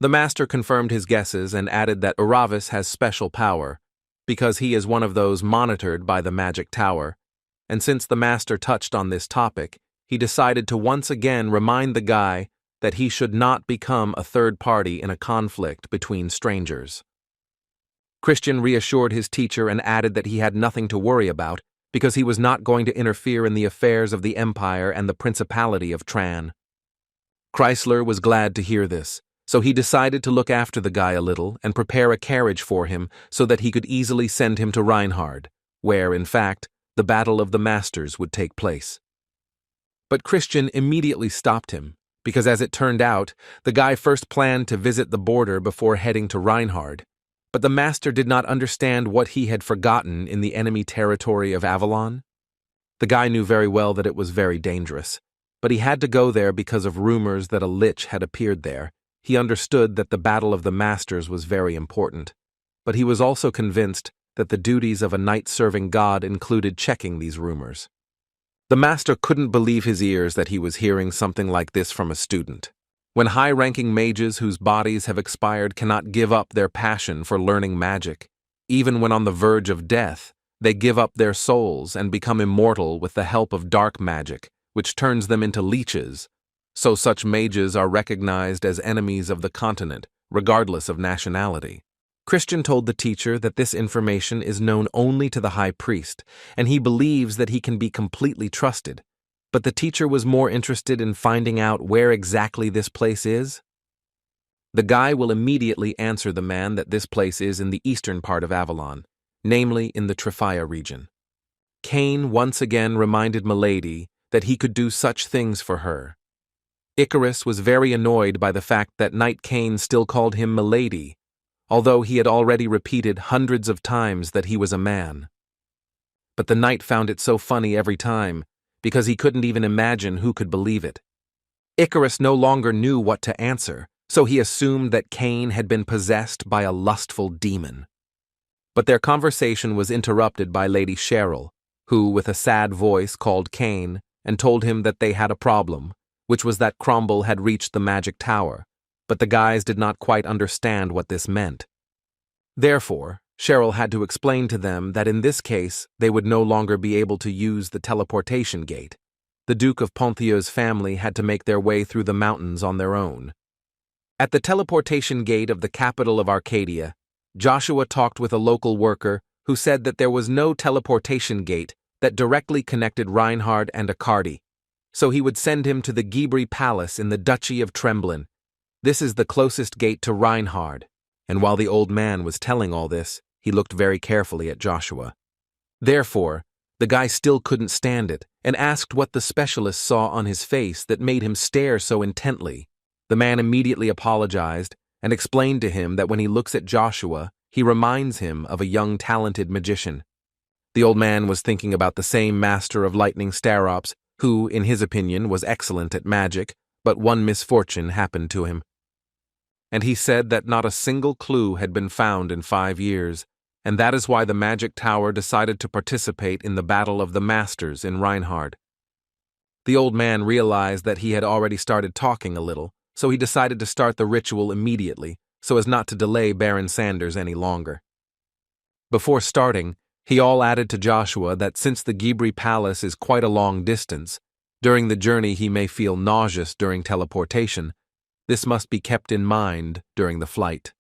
The master confirmed his guesses and added that Uravis has special power, because he is one of those monitored by the magic tower, and since the master touched on this topic, he decided to once again remind the guy that he should not become a third party in a conflict between strangers. Christian reassured his teacher and added that he had nothing to worry about because he was not going to interfere in the affairs of the Empire and the Principality of Tran. Chrysler was glad to hear this, so he decided to look after the guy a little and prepare a carriage for him so that he could easily send him to Reinhard, where, in fact, the Battle of the Masters would take place. But Christian immediately stopped him, because as it turned out, the guy first planned to visit the border before heading to Reinhard, but the master did not understand what he had forgotten in the enemy territory of Avalon. The guy knew very well that it was very dangerous, but he had to go there because of rumors that a lich had appeared there. He understood that the Battle of the Masters was very important, but he was also convinced that the duties of a knight-serving god included checking these rumors. The master couldn't believe his ears that he was hearing something like this from a student. When high-ranking mages whose bodies have expired cannot give up their passion for learning magic, even when on the verge of death, they give up their souls and become immortal with the help of dark magic, which turns them into leeches, so such mages are recognized as enemies of the continent, regardless of nationality. Christian told the teacher that this information is known only to the high priest, and he believes that he can be completely trusted. But the teacher was more interested in finding out where exactly this place is. The guy will immediately answer the man that this place is in the eastern part of Avalon, namely in the Trifian region. Cain once again reminded Milady that he could do such things for her. Icarus was very annoyed by the fact that Knight Cain still called him Milady, although he had already repeated hundreds of times that he was a man. But the knight found it so funny every time, because he couldn't even imagine who could believe it. Icarus no longer knew what to answer, so he assumed that Cain had been possessed by a lustful demon. But their conversation was interrupted by Lady Cheryl, who, with a sad voice, called Cain and told him that they had a problem, which was that Cromwell had reached the magic tower, but the guys did not quite understand what this meant. Therefore, Cheryl had to explain to them that in this case they would no longer be able to use the teleportation gate. The Duke of Ponthieu's family had to make their way through the mountains on their own. At the teleportation gate of the capital of Arcadia, Joshua talked with a local worker who said that there was no teleportation gate that directly connected Reinhard and Arcady, so he would send him to the Ghibri Palace in the Duchy of Tremblin. This is the closest gate to Reinhard, and while the old man was telling all this, he looked very carefully at Joshua. Therefore, the guy still couldn't stand it and asked what the specialist saw on his face that made him stare so intently. The man immediately apologized and explained to him that when he looks at Joshua, he reminds him of a young talented magician. The old man was thinking about the same master of lightning Starops, who, in his opinion, was excellent at magic, but one misfortune happened to him. And he said that not a single clue had been found in 5 years, and that is why the Magic Tower decided to participate in the Battle of the Masters in Reinhard. The old man realized that he had already started talking a little, so he decided to start the ritual immediately, so as not to delay Baron Sanders any longer. Before starting, he all added to Joshua that since the Ghibri Palace is quite a long distance, during the journey he may feel nauseous during teleportation. This must be kept in mind during the flight.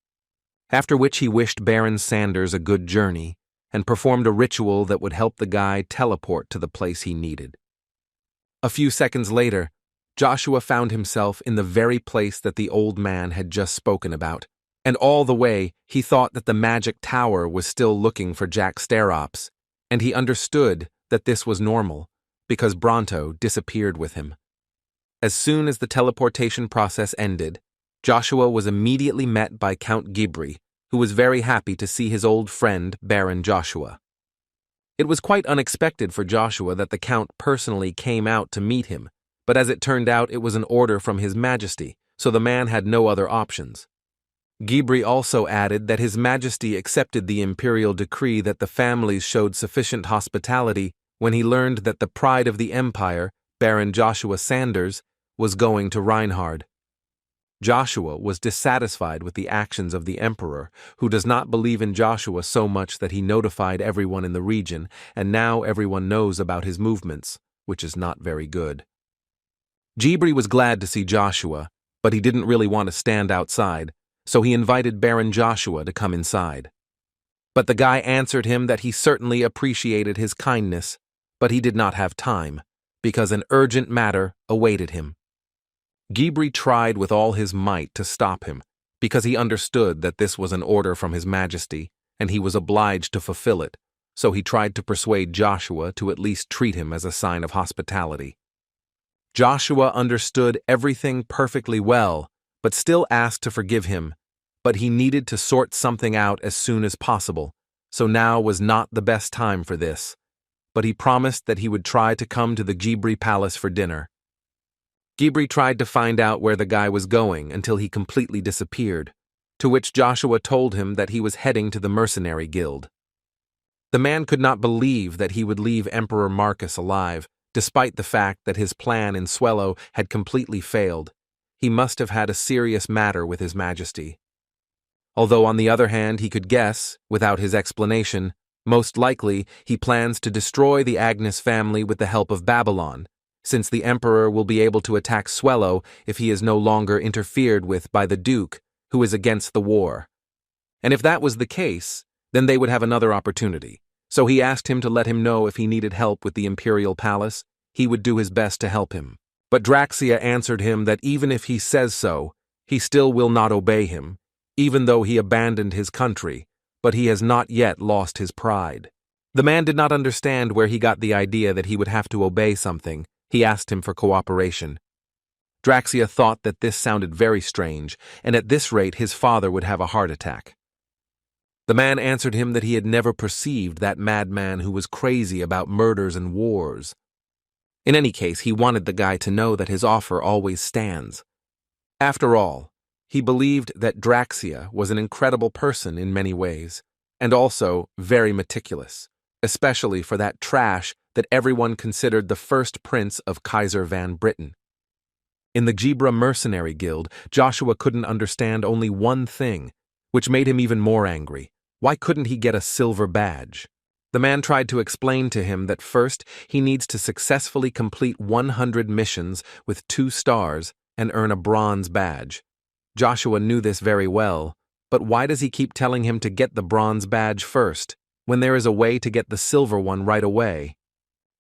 After which he wished Baron Sanders a good journey and performed a ritual that would help the guy teleport to the place he needed. A few seconds later, Joshua found himself in the very place that the old man had just spoken about, and all the way he thought that the magic tower was still looking for Jack Starops, and he understood that this was normal, because Bronto disappeared with him. As soon as the teleportation process ended, Joshua was immediately met by Count Ghibri, who was very happy to see his old friend Baron Joshua. It was quite unexpected for Joshua that the Count personally came out to meet him, but as it turned out it was an order from His Majesty, so the man had no other options. Ghibri also added that His Majesty accepted the Imperial decree that the families showed sufficient hospitality when he learned that the pride of the Empire, Baron Joshua Sanders, was going to Reinhard. Joshua was dissatisfied with the actions of the Emperor, who does not believe in Joshua so much that he notified everyone in the region, and now everyone knows about his movements, which is not very good. Ghibri was glad to see Joshua, but he didn't really want to stand outside, so he invited Baron Joshua to come inside. But the guy answered him that he certainly appreciated his kindness, but he did not have time, because an urgent matter awaited him. Ghibri tried with all his might to stop him, because he understood that this was an order from His Majesty, and he was obliged to fulfill it, so he tried to persuade Joshua to at least treat him as a sign of hospitality. Joshua understood everything perfectly well, but still asked to forgive him, but he needed to sort something out as soon as possible, so now was not the best time for this, but he promised that he would try to come to the Ghibri Palace for dinner. Ghibri tried to find out where the guy was going until he completely disappeared, to which Joshua told him that he was heading to the mercenary guild. The man could not believe that he would leave Emperor Marcus alive, despite the fact that his plan in Swello had completely failed. He must have had a serious matter with His Majesty. Although on the other hand he could guess, without his explanation, most likely he plans to destroy the Agnes family with the help of Babylon, since the Emperor will be able to attack Swello if he is no longer interfered with by the Duke, who is against the war. And if that was the case, then they would have another opportunity. So he asked him to let him know if he needed help with the Imperial Palace, he would do his best to help him. But Draxia answered him that even if he says so, he still will not obey him, even though he abandoned his country, but he has not yet lost his pride. The man did not understand where he got the idea that he would have to obey something. He asked him for cooperation. Draxia thought that this sounded very strange, and at this rate his father would have a heart attack. The man answered him that he had never perceived that madman who was crazy about murders and wars. In any case, he wanted the guy to know that his offer always stands. After all, he believed that Draxia was an incredible person in many ways, and also very meticulous, especially for that trash that everyone considered the first prince of Kaiser Van Britain. In the Ghibra Mercenary Guild, Joshua couldn't understand only one thing, which made him even more angry. Why couldn't he get a silver badge? The man tried to explain to him that first he needs to successfully complete 100 missions with 2 stars and earn a bronze badge. Joshua knew this very well, but why does he keep telling him to get the bronze badge first, when there is a way to get the silver one right away?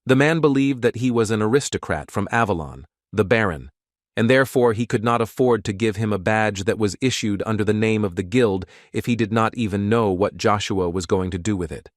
The man believed that he was an aristocrat from Avalon, the Baron, and therefore he could not afford to give him a badge that was issued under the name of the guild if he did not even know what Joshua was going to do with it.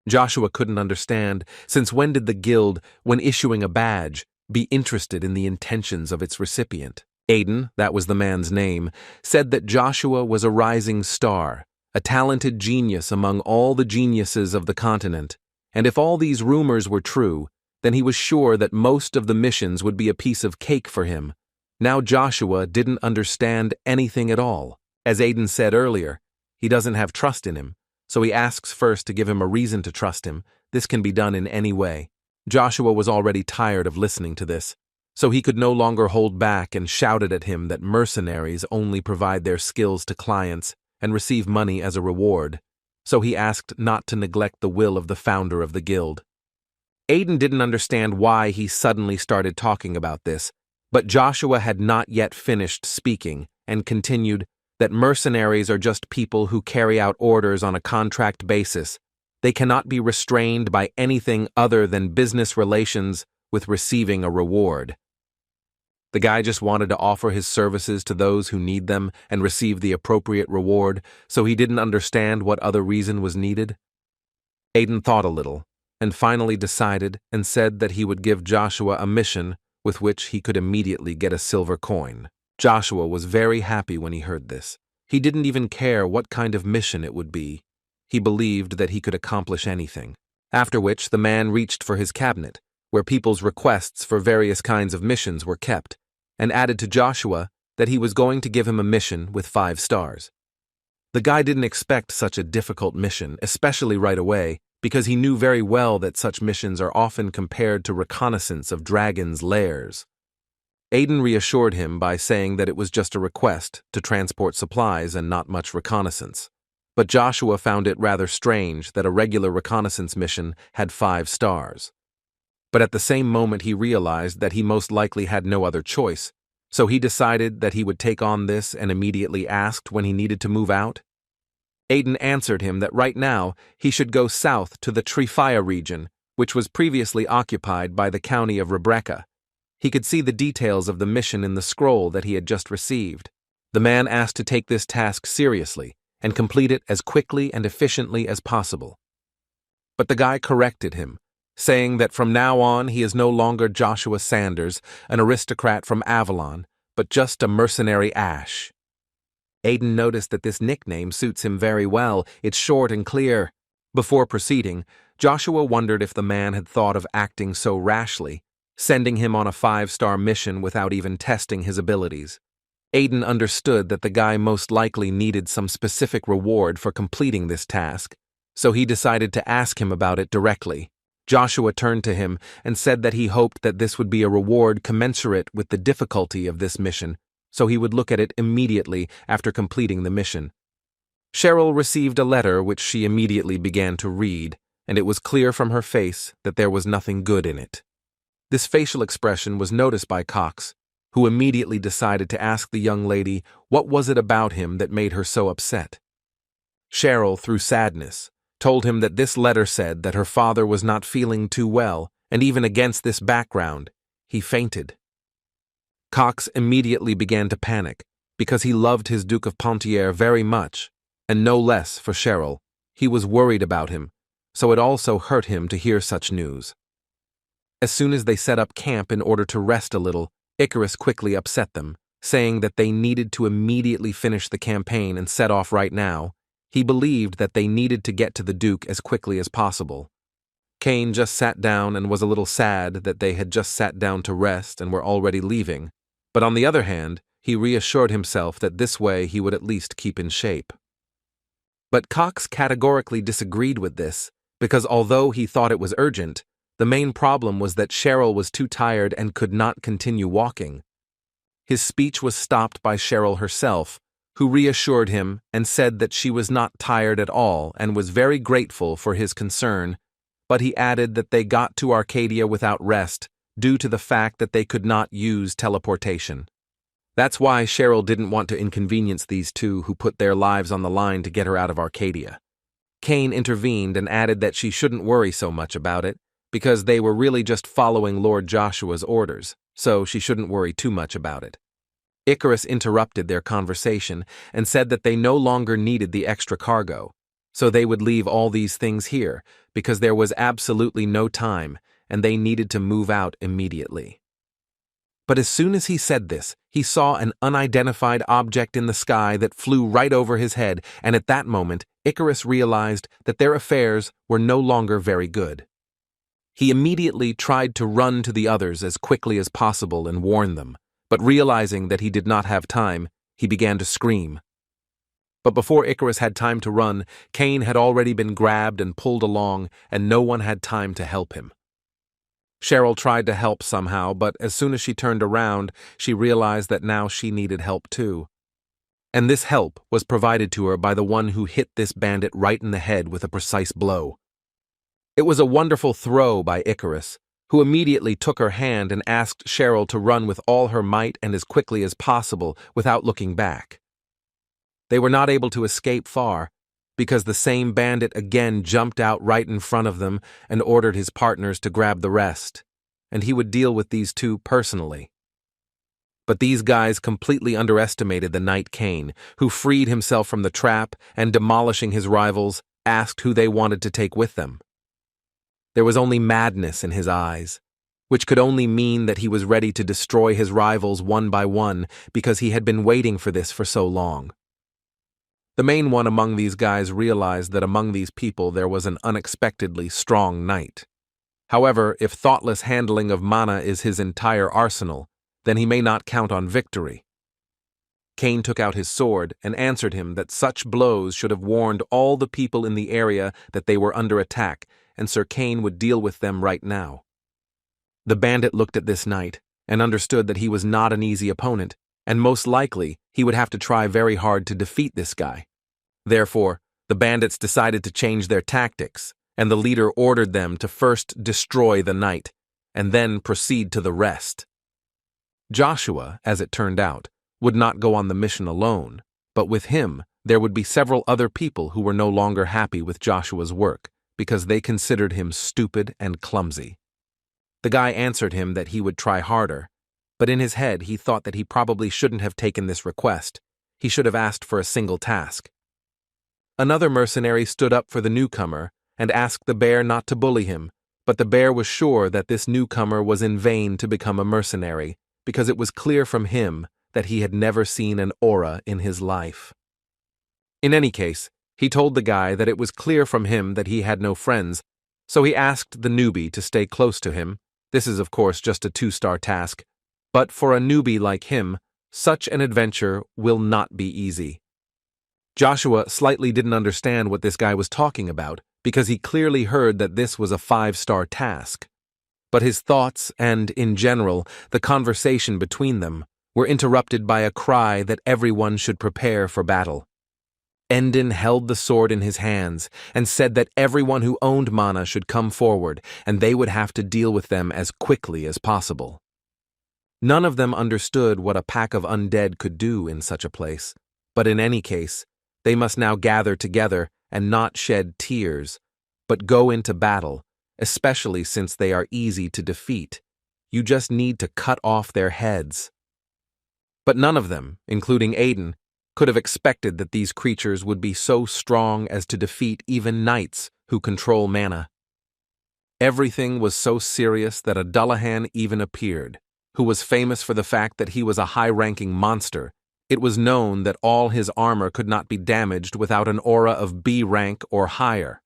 Joshua couldn't understand, since when did the guild, when issuing a badge, be interested in the intentions of its recipient? Aiden, that was the man's name, said that Joshua was a rising star, a talented genius among all the geniuses of the continent, and if all these rumors were true, then he was sure that most of the missions would be a piece of cake for him. Now Joshua didn't understand anything at all. As Aiden said earlier, he doesn't have trust in him, so he asks first to give him a reason to trust him. This can be done in any way. Joshua was already tired of listening to this, so he could no longer hold back and shouted at him that mercenaries only provide their skills to clients and receive money as a reward, so he asked not to neglect the will of the founder of the guild. Aiden didn't understand why he suddenly started talking about this, but Joshua had not yet finished speaking and continued that mercenaries are just people who carry out orders on a contract basis. They cannot be restrained by anything other than business relations with receiving a reward. The guy just wanted to offer his services to those who need them and receive the appropriate reward, so he didn't understand what other reason was needed. Aiden thought a little, and finally decided and said that he would give Joshua a mission with which he could immediately get a silver coin. Joshua was very happy when he heard this. He didn't even care what kind of mission it would be. He believed that he could accomplish anything. After which the man reached for his cabinet, where people's requests for various kinds of missions were kept, and added to Joshua that he was going to give him a mission with 5 stars. The guy didn't expect such a difficult mission, especially right away, because he knew very well that such missions are often compared to reconnaissance of dragons' lairs. Aiden reassured him by saying that it was just a request to transport supplies and not much reconnaissance. But Joshua found it rather strange that a regular reconnaissance mission had 5 stars. But at the same moment he realized that he most likely had no other choice, So he decided that he would take on this and immediately asked when he needed to move out. Aiden answered him that right now he should go south to the Trifian region, which was previously occupied by the county of Rebecca. He could see the details of the mission in the scroll that he had just received. The man asked to take this task seriously and complete it as quickly and efficiently as possible. But the guy corrected him, saying that from now on he is no longer Joshua Sanders, an aristocrat from Avalon, but just a mercenary Ash. Aiden noticed that this nickname suits him very well. It's short and clear. Before proceeding, Joshua wondered if the man had thought of acting so rashly, sending him on a 5-star mission without even testing his abilities. Aiden understood that the guy most likely needed some specific reward for completing this task, so he decided to ask him about it directly. Joshua turned to him and said that he hoped that this would be a reward commensurate with the difficulty of this mission, so he would look at it immediately after completing the mission. Cheryl received a letter which she immediately began to read, and it was clear from her face that there was nothing good in it. This facial expression was noticed by Cox, who immediately decided to ask the young lady what was it about him that made her so upset. Cheryl, through sadness, told him that this letter said that her father was not feeling too well, and even against this background, he fainted. Cox immediately began to panic, because he loved his Duke of Pontier very much, and no less for Cheryl. He was worried about him, so it also hurt him to hear such news. As soon as they set up camp in order to rest a little, Icarus quickly upset them, saying that they needed to immediately finish the campaign and set off right now. He believed that they needed to get to the Duke as quickly as possible. Kane just sat down and was a little sad that they had just sat down to rest and were already leaving, but on the other hand, he reassured himself that this way he would at least keep in shape. But Cox categorically disagreed with this, because although he thought it was urgent, the main problem was that Cheryl was too tired and could not continue walking. His speech was stopped by Cheryl herself, who reassured him and said that she was not tired at all and was very grateful for his concern, but he added that they got to Arcadia without rest due to the fact that they could not use teleportation. That's why Cheryl didn't want to inconvenience these two who put their lives on the line to get her out of Arcadia. Kane intervened and added that she shouldn't worry so much about it, because they were really just following Lord Joshua's orders, so she shouldn't worry too much about it. Icarus interrupted their conversation and said that they no longer needed the extra cargo, so they would leave all these things here because there was absolutely no time and they needed to move out immediately. But as soon as he said this, he saw an unidentified object in the sky that flew right over his head, and at that moment, Icarus realized that their affairs were no longer very good. He immediately tried to run to the others as quickly as possible and warn them, but realizing that he did not have time, he began to scream. But before Icarus had time to run, Kane had already been grabbed and pulled along, and no one had time to help him. Cheryl tried to help somehow, but as soon as she turned around, she realized that now she needed help too. And this help was provided to her by the one who hit this bandit right in the head with a precise blow. It was a wonderful throw by Icarus, who immediately took her hand and asked Cheryl to run with all her might and as quickly as possible without looking back. They were not able to escape far, because the same bandit again jumped out right in front of them and ordered his partners to grab the rest, and he would deal with these two personally. But these guys completely underestimated the Knight Kane, who freed himself from the trap and, demolishing his rivals, asked who they wanted to take with them. There was only madness in his eyes, which could only mean that he was ready to destroy his rivals one by one because he had been waiting for this for so long. The main one among these guys realized that among these people there was an unexpectedly strong knight. However, if thoughtless handling of mana is his entire arsenal, then he may not count on victory. Kane took out his sword and answered him that such blows should have warned all the people in the area that they were under attack, and Sir Kane would deal with them right now. The bandit looked at this knight and understood that he was not an easy opponent, and most likely he would have to try very hard to defeat this guy. Therefore, the bandits decided to change their tactics, and the leader ordered them to first destroy the knight, and then proceed to the rest. Joshua, as it turned out, would not go on the mission alone, but with him, there would be several other people who were no longer happy with Joshua's work because they considered him stupid and clumsy. The guy answered him that he would try harder, but in his head he thought that he probably shouldn't have taken this request. He should have asked for a single task. Another mercenary stood up for the newcomer and asked the bear not to bully him, but the bear was sure that this newcomer was in vain to become a mercenary because it was clear from him that he had never seen an aura in his life. In any case, he told the guy that it was clear from him that he had no friends, so he asked the newbie to stay close to him. This is, of course, just a 2-star task, but for a newbie like him, such an adventure will not be easy. Joshua slightly didn't understand what this guy was talking about because he clearly heard that this was a 5-star task. But his thoughts and, in general, the conversation between them were interrupted by a cry that everyone should prepare for battle. Endin held the sword in his hands and said that everyone who owned mana should come forward and they would have to deal with them as quickly as possible. None of them understood what a pack of undead could do in such a place, but in any case, they must now gather together and not shed tears, but go into battle, especially since they are easy to defeat. You just need to cut off their heads. But none of them, including Aiden, could have expected that these creatures would be so strong as to defeat even knights who control mana. Everything was so serious that a Dullahan even appeared, who was famous for the fact that he was a high-ranking monster. It was known that all his armor could not be damaged without an aura of B rank or higher.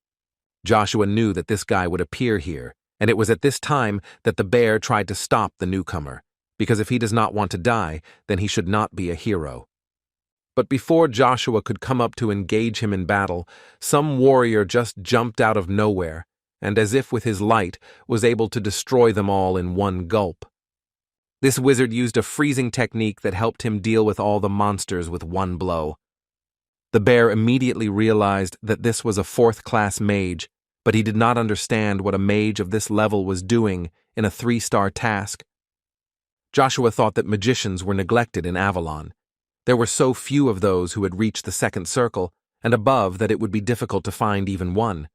Joshua knew that this guy would appear here, and it was at this time that the bear tried to stop the newcomer, because if he does not want to die, then he should not be a hero. But before Joshua could come up to engage him in battle, some warrior just jumped out of nowhere, and as if with his light, was able to destroy them all in one gulp. This wizard used a freezing technique that helped him deal with all the monsters with one blow. The bear immediately realized that this was a 4th-class mage, but he did not understand what a mage of this level was doing in a 3-star task. Joshua thought that magicians were neglected in Avalon. There were so few of those who had reached the 2nd circle, and above that it would be difficult to find even one.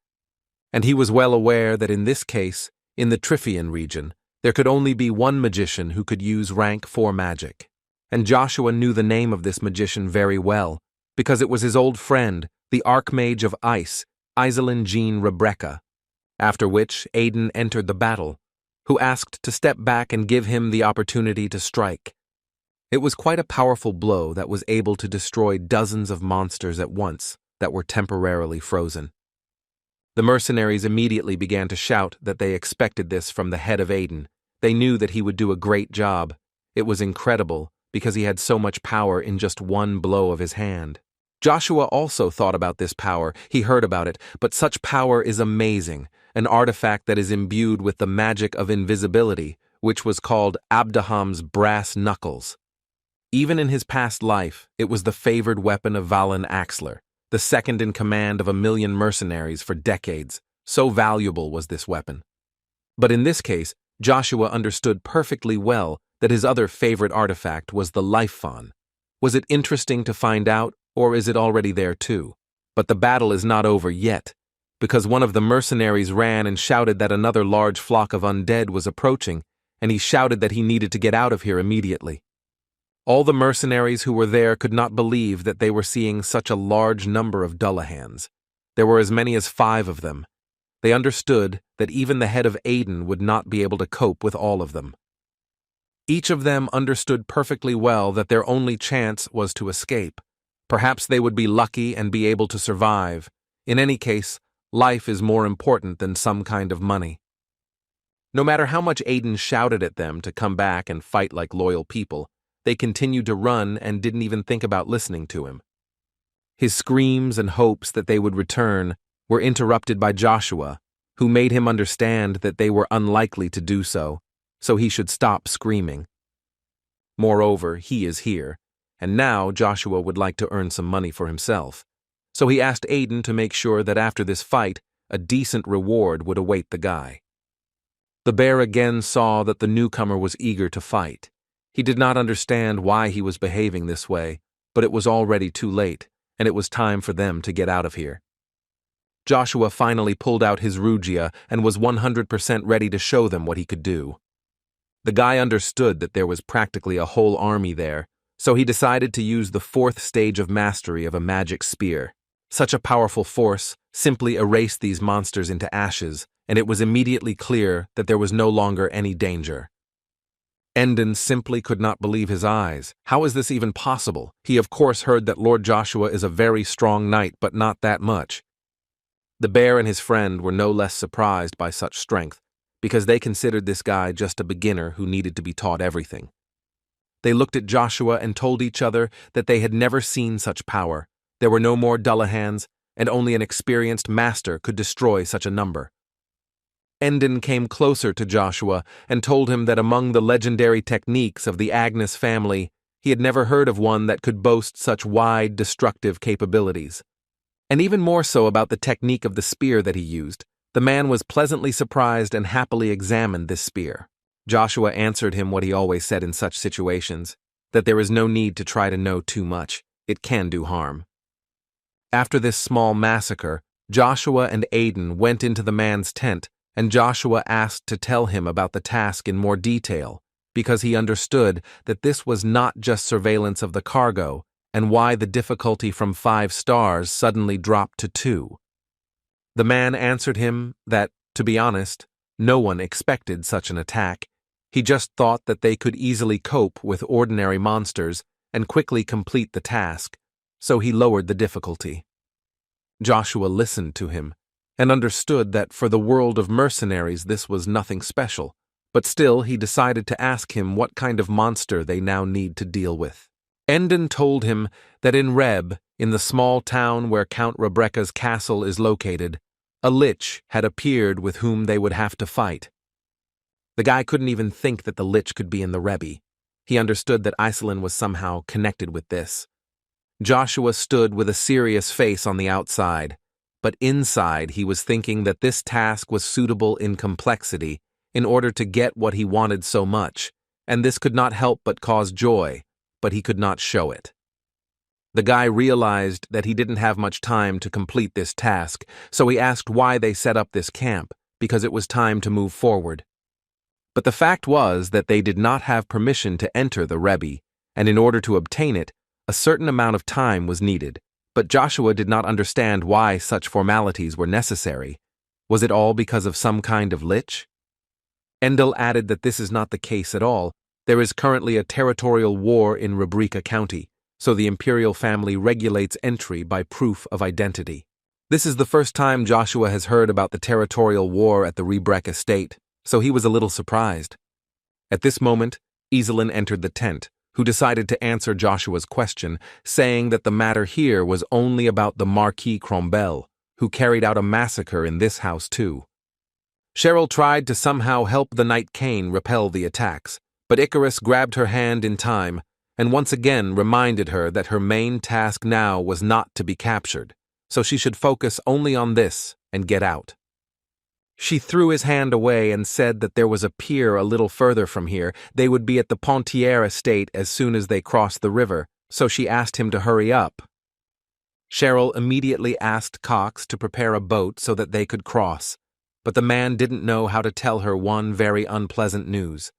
And he was well aware that in this case, in the Trifian region, there could only be one magician who could use rank 4 magic. And Joshua knew the name of this magician very well, because it was his old friend, the Archmage of Ice, Iselin Jean Rebecca. After which, Aiden entered the battle, who asked to step back and give him the opportunity to strike. It was quite a powerful blow that was able to destroy dozens of monsters at once that were temporarily frozen. The mercenaries immediately began to shout that they expected this from the head of Aiden. They knew that he would do a great job. It was incredible because he had so much power in just one blow of his hand. Joshua also thought about this power. He heard about it, but such power is amazing, an artifact that is imbued with the magic of invisibility, which was called Abdaham's brass knuckles. Even in his past life, it was the favored weapon of Valen Axler, the second in command of 1,000,000 mercenaries for decades. So valuable was this weapon. But in this case, Joshua understood perfectly well that his other favorite artifact was the life fawn. Was it interesting to find out, or is it already there too? But the battle is not over yet, because one of the mercenaries ran and shouted that another large flock of undead was approaching, and he shouted that he needed to get out of here immediately. All the mercenaries who were there could not believe that they were seeing such a large number of Dullahans. There were as many as 5 of them. They understood that even the head of Aiden would not be able to cope with all of them. Each of them understood perfectly well that their only chance was to escape. Perhaps they would be lucky and be able to survive. In any case, life is more important than some kind of money. No matter how much Aiden shouted at them to come back and fight like loyal people, they continued to run and didn't even think about listening to him. His screams and hopes that they would return were interrupted by Joshua, who made him understand that they were unlikely to do so he should stop screaming. Moreover, he is here, and now Joshua would like to earn some money for himself. So he asked Aiden to make sure that after this fight, a decent reward would await the guy. The bear again saw that the newcomer was eager to fight. He did not understand why he was behaving this way, but it was already too late, and it was time for them to get out of here. Joshua finally pulled out his Rugia and was 100% ready to show them what he could do. The guy understood that there was practically a whole army there, so he decided to use the 4th stage of mastery of a magic spear. Such a powerful force simply erased these monsters into ashes, and it was immediately clear that there was no longer any danger. Endon simply could not believe his eyes. How is this even possible? He of course heard that Lord Joshua is a very strong knight, but not that much. The bear and his friend were no less surprised by such strength, because they considered this guy just a beginner who needed to be taught everything. They looked at Joshua and told each other that they had never seen such power. There were no more Dullahans, and only an experienced master could destroy such a number. Endon came closer to Joshua and told him that among the legendary techniques of the Agnes family, he had never heard of one that could boast such wide, destructive capabilities. And even more so about the technique of the spear that he used. The man was pleasantly surprised and happily examined this spear. Joshua answered him what he always said in such situations, that there is no need to try to know too much. It can do harm. After this small massacre, Joshua and Aiden went into the man's tent, and Joshua asked to tell him about the task in more detail, because he understood that this was not just surveillance of the cargo, and why the difficulty from 5 stars suddenly dropped to 2. The man answered him that, to be honest, no one expected such an attack. He just thought that they could easily cope with ordinary monsters and quickly complete the task, so he lowered the difficulty. Joshua listened to him and understood that for the world of mercenaries this was nothing special, but still he decided to ask him what kind of monster they now need to deal with. Endon told him that in Reb, in the small town where Count Rebecca's castle is located, a lich had appeared with whom they would have to fight. The guy couldn't even think that the lich could be in the Rebbe. He understood that Iselin was somehow connected with this. Joshua stood with a serious face on the outside, but inside he was thinking that this task was suitable in complexity in order to get what he wanted so much, and this could not help but cause joy, but he could not show it. The guy realized that he didn't have much time to complete this task, so he asked why they set up this camp, because it was time to move forward. But the fact was that they did not have permission to enter the Rebbe, and in order to obtain it, a certain amount of time was needed. But Joshua did not understand why such formalities were necessary. Was it all because of some kind of lich? Endel added that this is not the case at all. There is currently a territorial war in Rubrica County, so the Imperial family regulates entry by proof of identity. This is the first time Joshua has heard about the territorial war at the Rebrek estate, so he was a little surprised. At this moment, Iselin entered the tent, who decided to answer Joshua's question, saying that the matter here was only about the Marquis Crombel, who carried out a massacre in this house too. Cheryl tried to somehow help the Knight Cain repel the attacks, but Icarus grabbed her hand in time and once again reminded her that her main task now was not to be captured, so she should focus only on this and get out. She threw his hand away and said that there was a pier a little further from here. They would be at the Pontier estate as soon as they crossed the river, so she asked him to hurry up. Cheryl immediately asked Cox to prepare a boat so that they could cross, but the man didn't know how to tell her one very unpleasant news.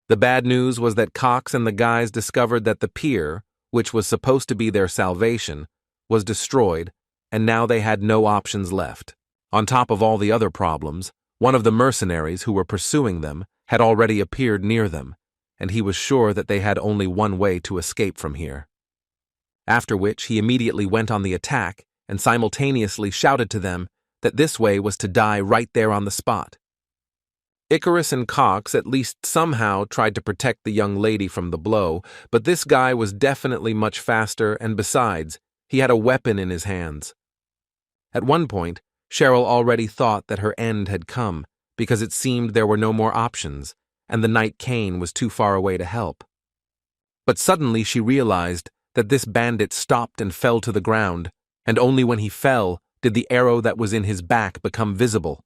The bad news was that Cox and the guys discovered that the pier, which was supposed to be their salvation, was destroyed, and now they had no options left. On top of all the other problems, one of the mercenaries who were pursuing them had already appeared near them, and he was sure that they had only one way to escape from here. After which he immediately went on the attack and simultaneously shouted to them that this way was to die right there on the spot. Icarus and Cox at least somehow tried to protect the young lady from the blow, but this guy was definitely much faster, and besides, he had a weapon in his hands. At one point, Cheryl already thought that her end had come, because it seemed there were no more options, and the Knight Cain was too far away to help. But suddenly she realized that this bandit stopped and fell to the ground, and only when he fell did the arrow that was in his back become visible.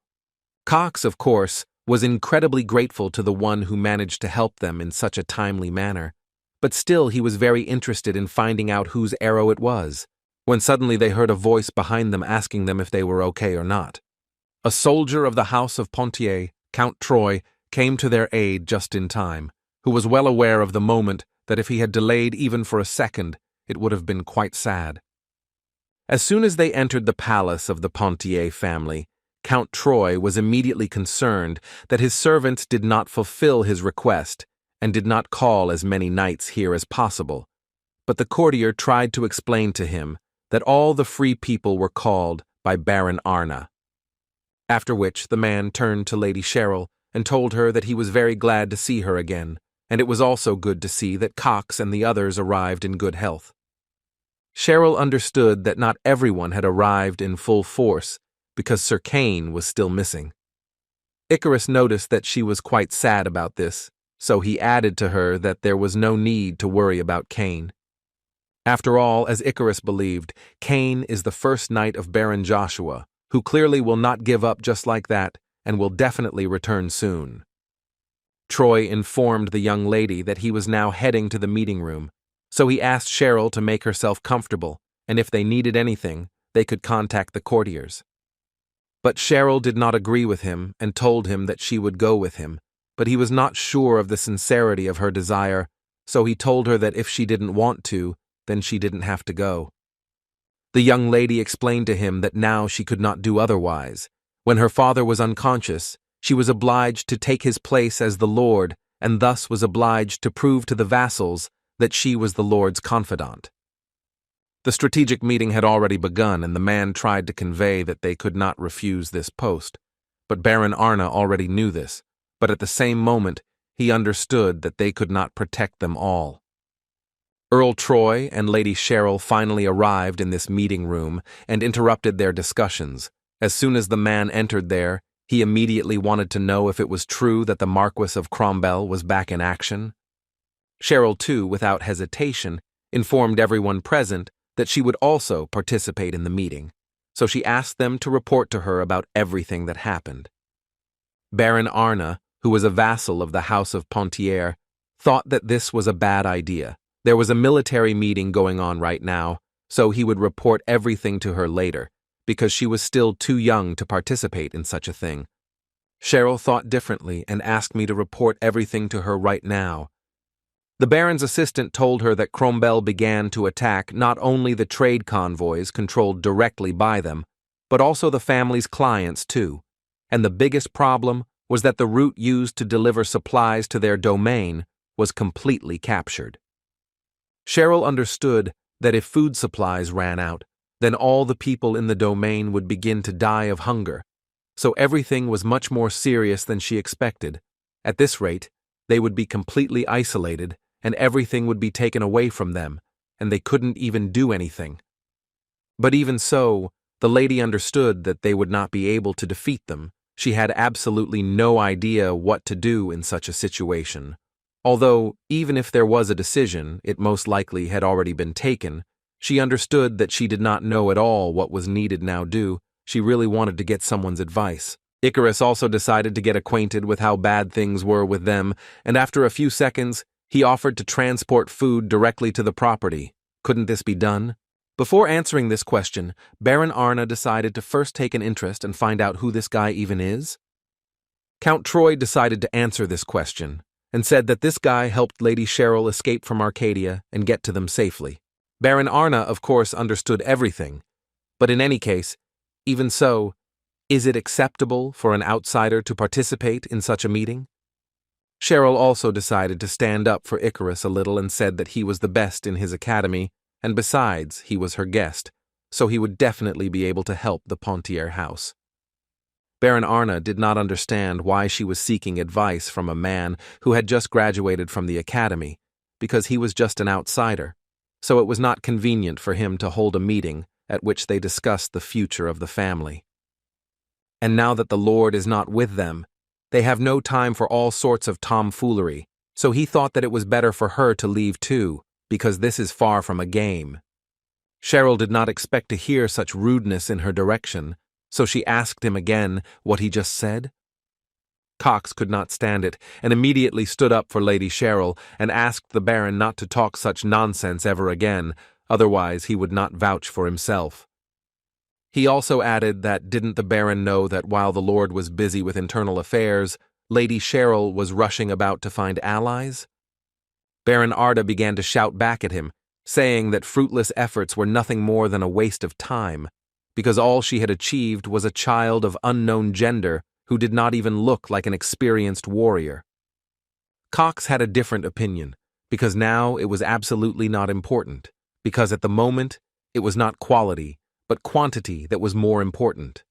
Cox, of course, was incredibly grateful to the one who managed to help them in such a timely manner, but still he was very interested in finding out whose arrow it was, when suddenly they heard a voice behind them asking them if they were okay or not. A soldier of the House of Pontier, Count Troy, came to their aid just in time, who was well aware of the moment that if he had delayed even for a second, it would have been quite sad. As soon as they entered the palace of the Pontier family, Count Troy was immediately concerned that his servants did not fulfill his request and did not call as many knights here as possible, but the courtier tried to explain to him that all the free people were called by Baron Arna. After which the man turned to Lady Cheryl and told her that he was very glad to see her again, and it was also good to see that Cox and the others arrived in good health. Cheryl understood that not everyone had arrived in full force because Sir Kane was still missing. Icarus noticed that she was quite sad about this, so he added to her that there was no need to worry about Kane. After all, as Icarus believed, Kane is the first knight of Baron Joshua, who clearly will not give up just like that and will definitely return soon. Troy informed the young lady that he was now heading to the meeting room, so he asked Cheryl to make herself comfortable, and if they needed anything, they could contact the courtiers. But Cheryl did not agree with him and told him that she would go with him, but he was not sure of the sincerity of her desire, so he told her that if she didn't want to, then she didn't have to go. The young lady explained to him that now she could not do otherwise. When her father was unconscious, she was obliged to take his place as the lord, and thus was obliged to prove to the vassals that she was the lord's confidant. The strategic meeting had already begun, and the man tried to convey that they could not refuse this post. But Baron Arna already knew this, but at the same moment he understood that they could not protect them all. Earl Troy and Lady Cheryl finally arrived in this meeting room and interrupted their discussions. As soon as the man entered there, he immediately wanted to know if it was true that the Marquis of Cromwell was back in action. Cheryl, too, without hesitation, informed everyone present that she would also participate in the meeting, so she asked them to report to her about everything that happened. Baron Arna, who was a vassal of the House of Pontier, thought that this was a bad idea. There was a military meeting going on right now, so he would report everything to her later, because she was still too young to participate in such a thing. Cheryl thought differently and asked me to report everything to her right now. The Baron's assistant told her that Cromwell began to attack not only the trade convoys controlled directly by them, but also the family's clients too, and the biggest problem was that the route used to deliver supplies to their domain was completely captured. Cheryl understood that if food supplies ran out, then all the people in the domain would begin to die of hunger, so everything was much more serious than she expected. At this rate, they would be completely isolated, and everything would be taken away from them, and they couldn't even do anything. But even so, the lady understood that they would not be able to defeat them. She had absolutely no idea what to do in such a situation. Although, even if there was a decision, it most likely had already been taken, she understood that she did not know at all what was needed now do. She really wanted to get someone's advice. Icarus also decided to get acquainted with how bad things were with them, and after a few seconds, he offered to transport food directly to the property. Couldn't this be done? Before answering this question, Baron Arna decided to first take an interest and find out who this guy even is. Count Troy decided to answer this question, and said that this guy helped Lady Cheryl escape from Arcadia and get to them safely. Baron Arna, of course, understood everything, but in any case, even so, is it acceptable for an outsider to participate in such a meeting? Cheryl also decided to stand up for Icarus a little and said that he was the best in his academy, and besides, he was her guest, so he would definitely be able to help the Pontier house. Baron Arna did not understand why she was seeking advice from a man who had just graduated from the academy, because he was just an outsider, so it was not convenient for him to hold a meeting at which they discussed the future of the family. And now that the Lord is not with them, they have no time for all sorts of tomfoolery, so he thought that it was better for her to leave too, because this is far from a game. Cheryl did not expect to hear such rudeness in her direction, so she asked him again what he just said. Cox could not stand it, and immediately stood up for Lady Cheryl and asked the Baron not to talk such nonsense ever again, otherwise he would not vouch for himself. He also added that didn't the Baron know that while the Lord was busy with internal affairs, Lady Cheryl was rushing about to find allies? Baron Arda began to shout back at him, saying that fruitless efforts were nothing more than a waste of time, because all she had achieved was a child of unknown gender who did not even look like an experienced warrior. Cox had a different opinion, because now it was absolutely not important, because at the moment it was not quality, but quantity that was more important.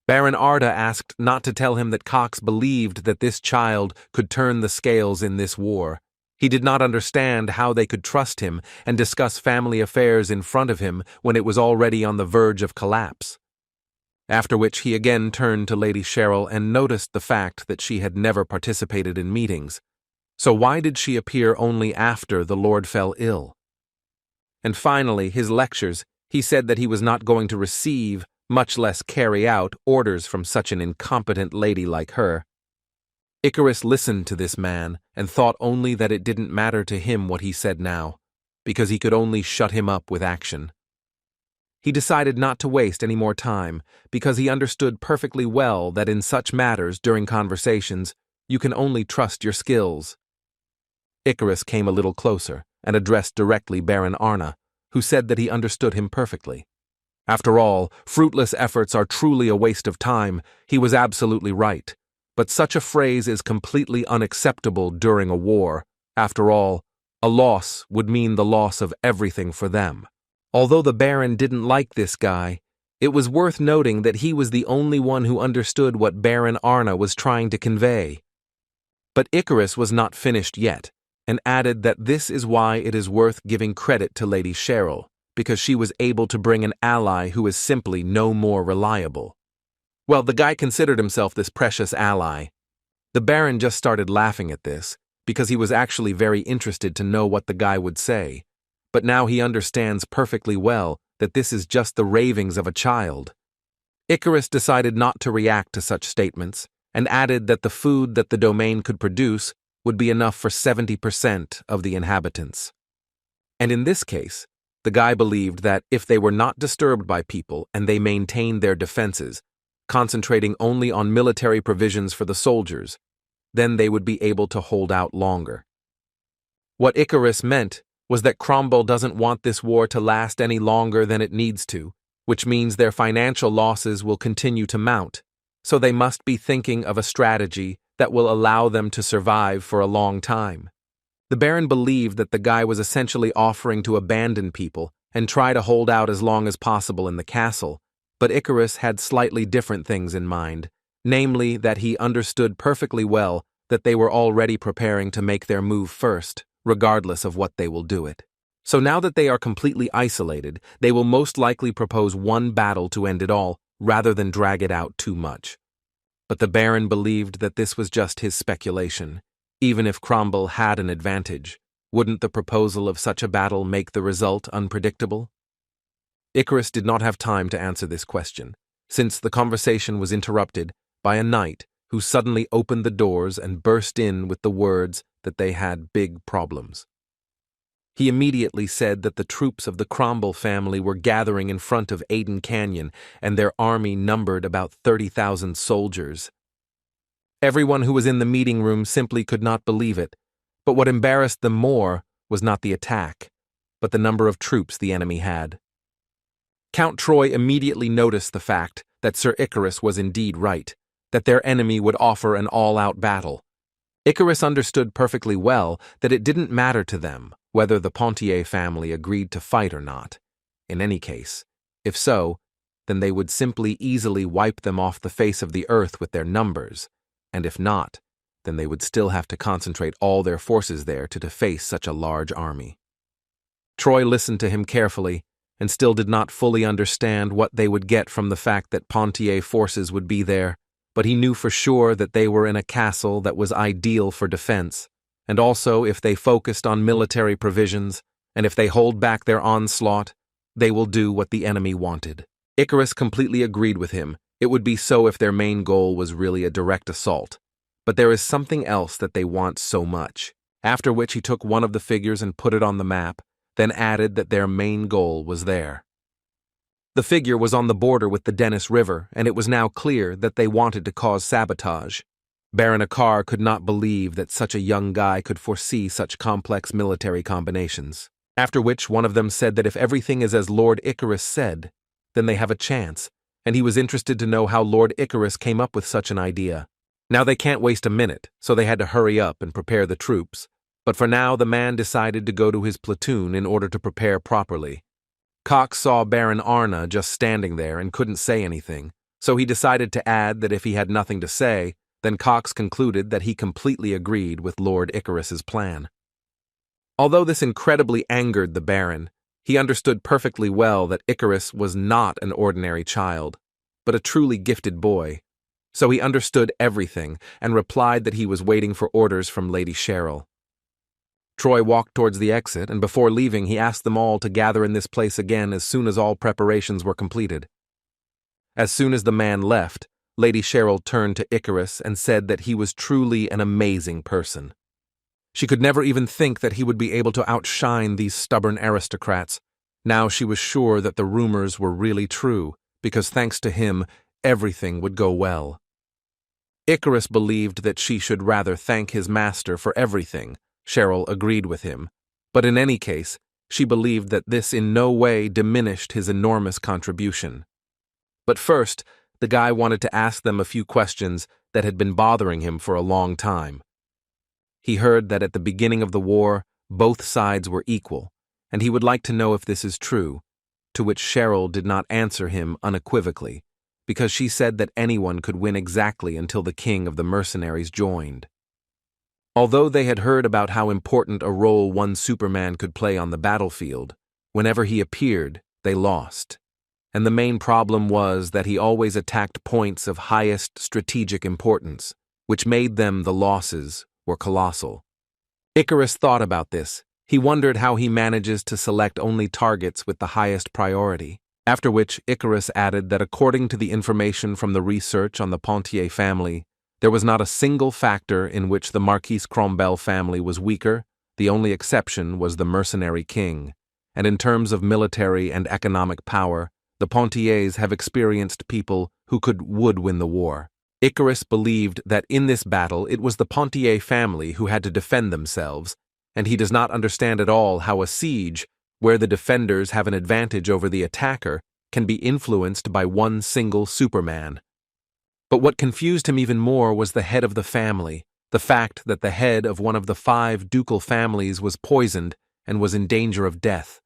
Baron Arda asked not to tell him that Cox believed that this child could turn the scales in this war. He did not understand how they could trust him and discuss family affairs in front of him when it was already on the verge of collapse. After which he again turned to Lady Cheryl and noticed the fact that she had never participated in meetings. So why did she appear only after the Lord fell ill? And finally, his lectures, he said that he was not going to receive, much less carry out, orders from such an incompetent lady like her. Icarus listened to this man and thought only that it didn't matter to him what he said now, because he could only shut him up with action. He decided not to waste any more time, because he understood perfectly well that in such matters during conversations, you can only trust your skills. Icarus came a little closer and addressed directly Baron Arna, who said that he understood him perfectly. After all, fruitless efforts are truly a waste of time. He was absolutely right. But such a phrase is completely unacceptable during a war. After all, a loss would mean the loss of everything for them. Although the Baron didn't like this guy, it was worth noting that he was the only one who understood what Baron Arna was trying to convey. But Icarus was not finished yet, and added that this is why it is worth giving credit to Lady Cheryl, because she was able to bring an ally who is simply no more reliable. Well, the guy considered himself this precious ally. The Baron just started laughing at this, because he was actually very interested to know what the guy would say. But now he understands perfectly well that this is just the ravings of a child. Icarus decided not to react to such statements, and added that the food that the domain could produce would be enough for 70% of the inhabitants. And in this case, the guy believed that if they were not disturbed by people and they maintained their defenses, concentrating only on military provisions for the soldiers, then they would be able to hold out longer. What Icarus meant was that Cromwell doesn't want this war to last any longer than it needs to, which means their financial losses will continue to mount, so they must be thinking of a strategy that will allow them to survive for a long time. The Baron believed that the guy was essentially offering to abandon people and try to hold out as long as possible in the castle, but Icarus had slightly different things in mind, namely that he understood perfectly well that they were already preparing to make their move first, regardless of what they will do it. So now that they are completely isolated, they will most likely propose one battle to end it all, rather than drag it out too much. But the Baron believed that this was just his speculation. Even if Cromwell had an advantage, wouldn't the proposal of such a battle make the result unpredictable? Icarus did not have time to answer this question, since the conversation was interrupted by a knight who suddenly opened the doors and burst in with the words that they had big problems. He immediately said that the troops of the Cromwell family were gathering in front of Aden Canyon, and their army numbered about 30,000 soldiers. Everyone who was in the meeting room simply could not believe it, but what embarrassed them more was not the attack, but the number of troops the enemy had. Count Troy immediately noticed the fact that Sir Icarus was indeed right, that their enemy would offer an all-out battle. Icarus understood perfectly well that it didn't matter to them whether the Pontier family agreed to fight or not. In any case, if so, then they would simply easily wipe them off the face of the earth with their numbers, and if not, then they would still have to concentrate all their forces there to deface such a large army. Troy listened to him carefully, and still did not fully understand what they would get from the fact that Pontier forces would be there, but he knew for sure that they were in a castle that was ideal for defense, and also if they focused on military provisions, and if they hold back their onslaught, they will do what the enemy wanted. Icarus completely agreed with him. It would be so if their main goal was really a direct assault, but there is something else that they want so much. After which he took one of the figures and put it on the map, then added that their main goal was there. The figure was on the border with the Dennis River, and it was now clear that they wanted to cause sabotage. Baron Akar could not believe that such a young guy could foresee such complex military combinations. After which one of them said that if everything is as Lord Icarus said, then they have a chance, and he was interested to know how Lord Icarus came up with such an idea. Now they can't waste a minute, so they had to hurry up and prepare the troops, but for now the man decided to go to his platoon in order to prepare properly. Cox saw Baron Arna just standing there and couldn't say anything, so he decided to add that if he had nothing to say, then Cox concluded that he completely agreed with Lord Icarus's plan. Although this incredibly angered the Baron, he understood perfectly well that Icarus was not an ordinary child, but a truly gifted boy. So he understood everything and replied that he was waiting for orders from Lady Cheryl. Troy walked towards the exit, and before leaving he asked them all to gather in this place again as soon as all preparations were completed. As soon as the man left, Lady Cheryl turned to Icarus and said that he was truly an amazing person. She could never even think that he would be able to outshine these stubborn aristocrats. Now she was sure that the rumors were really true, because thanks to him, everything would go well. Icarus believed that she should rather thank his master for everything. Cheryl agreed with him, but in any case, she believed that this in no way diminished his enormous contribution. But first, the guy wanted to ask them a few questions that had been bothering him for a long time. He heard that at the beginning of the war, both sides were equal, and he would like to know if this is true, to which Cheryl did not answer him unequivocally, because she said that anyone could win exactly until the king of the mercenaries joined. Although they had heard about how important a role one Superman could play on the battlefield, whenever he appeared, they lost. And the main problem was that he always attacked points of highest strategic importance, which made them the losses were colossal. Icarus thought about this. He wondered how he manages to select only targets with the highest priority. After which Icarus added that according to the information from the research on the Pontier family, there was not a single factor in which the Marquis Crombel family was weaker. The only exception was the mercenary king, and in terms of military and economic power, the Pontiers have experienced people who would win the war. Icarus believed that in this battle it was the Pontier family who had to defend themselves, and he does not understand at all how a siege, where the defenders have an advantage over the attacker, can be influenced by one single Superman. But what confused him even more was the head of the family, the fact that the head of one of the 5 ducal families was poisoned and was in danger of death.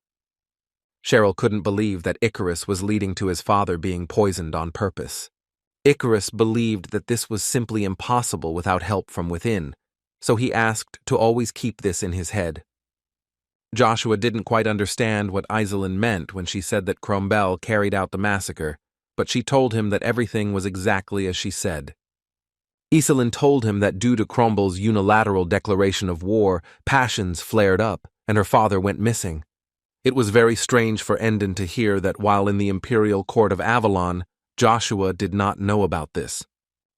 Cheryl couldn't believe that Icarus was leading to his father being poisoned on purpose. Icarus believed that this was simply impossible without help from within, so he asked to always keep this in his head. Joshua didn't quite understand what Iselin meant when she said that Crombel carried out the massacre, but she told him that everything was exactly as she said. Iselin told him that due to Crombel's unilateral declaration of war, passions flared up, and her father went missing. It was very strange for Endon to hear that while in the Imperial court of Avalon, Joshua did not know about this.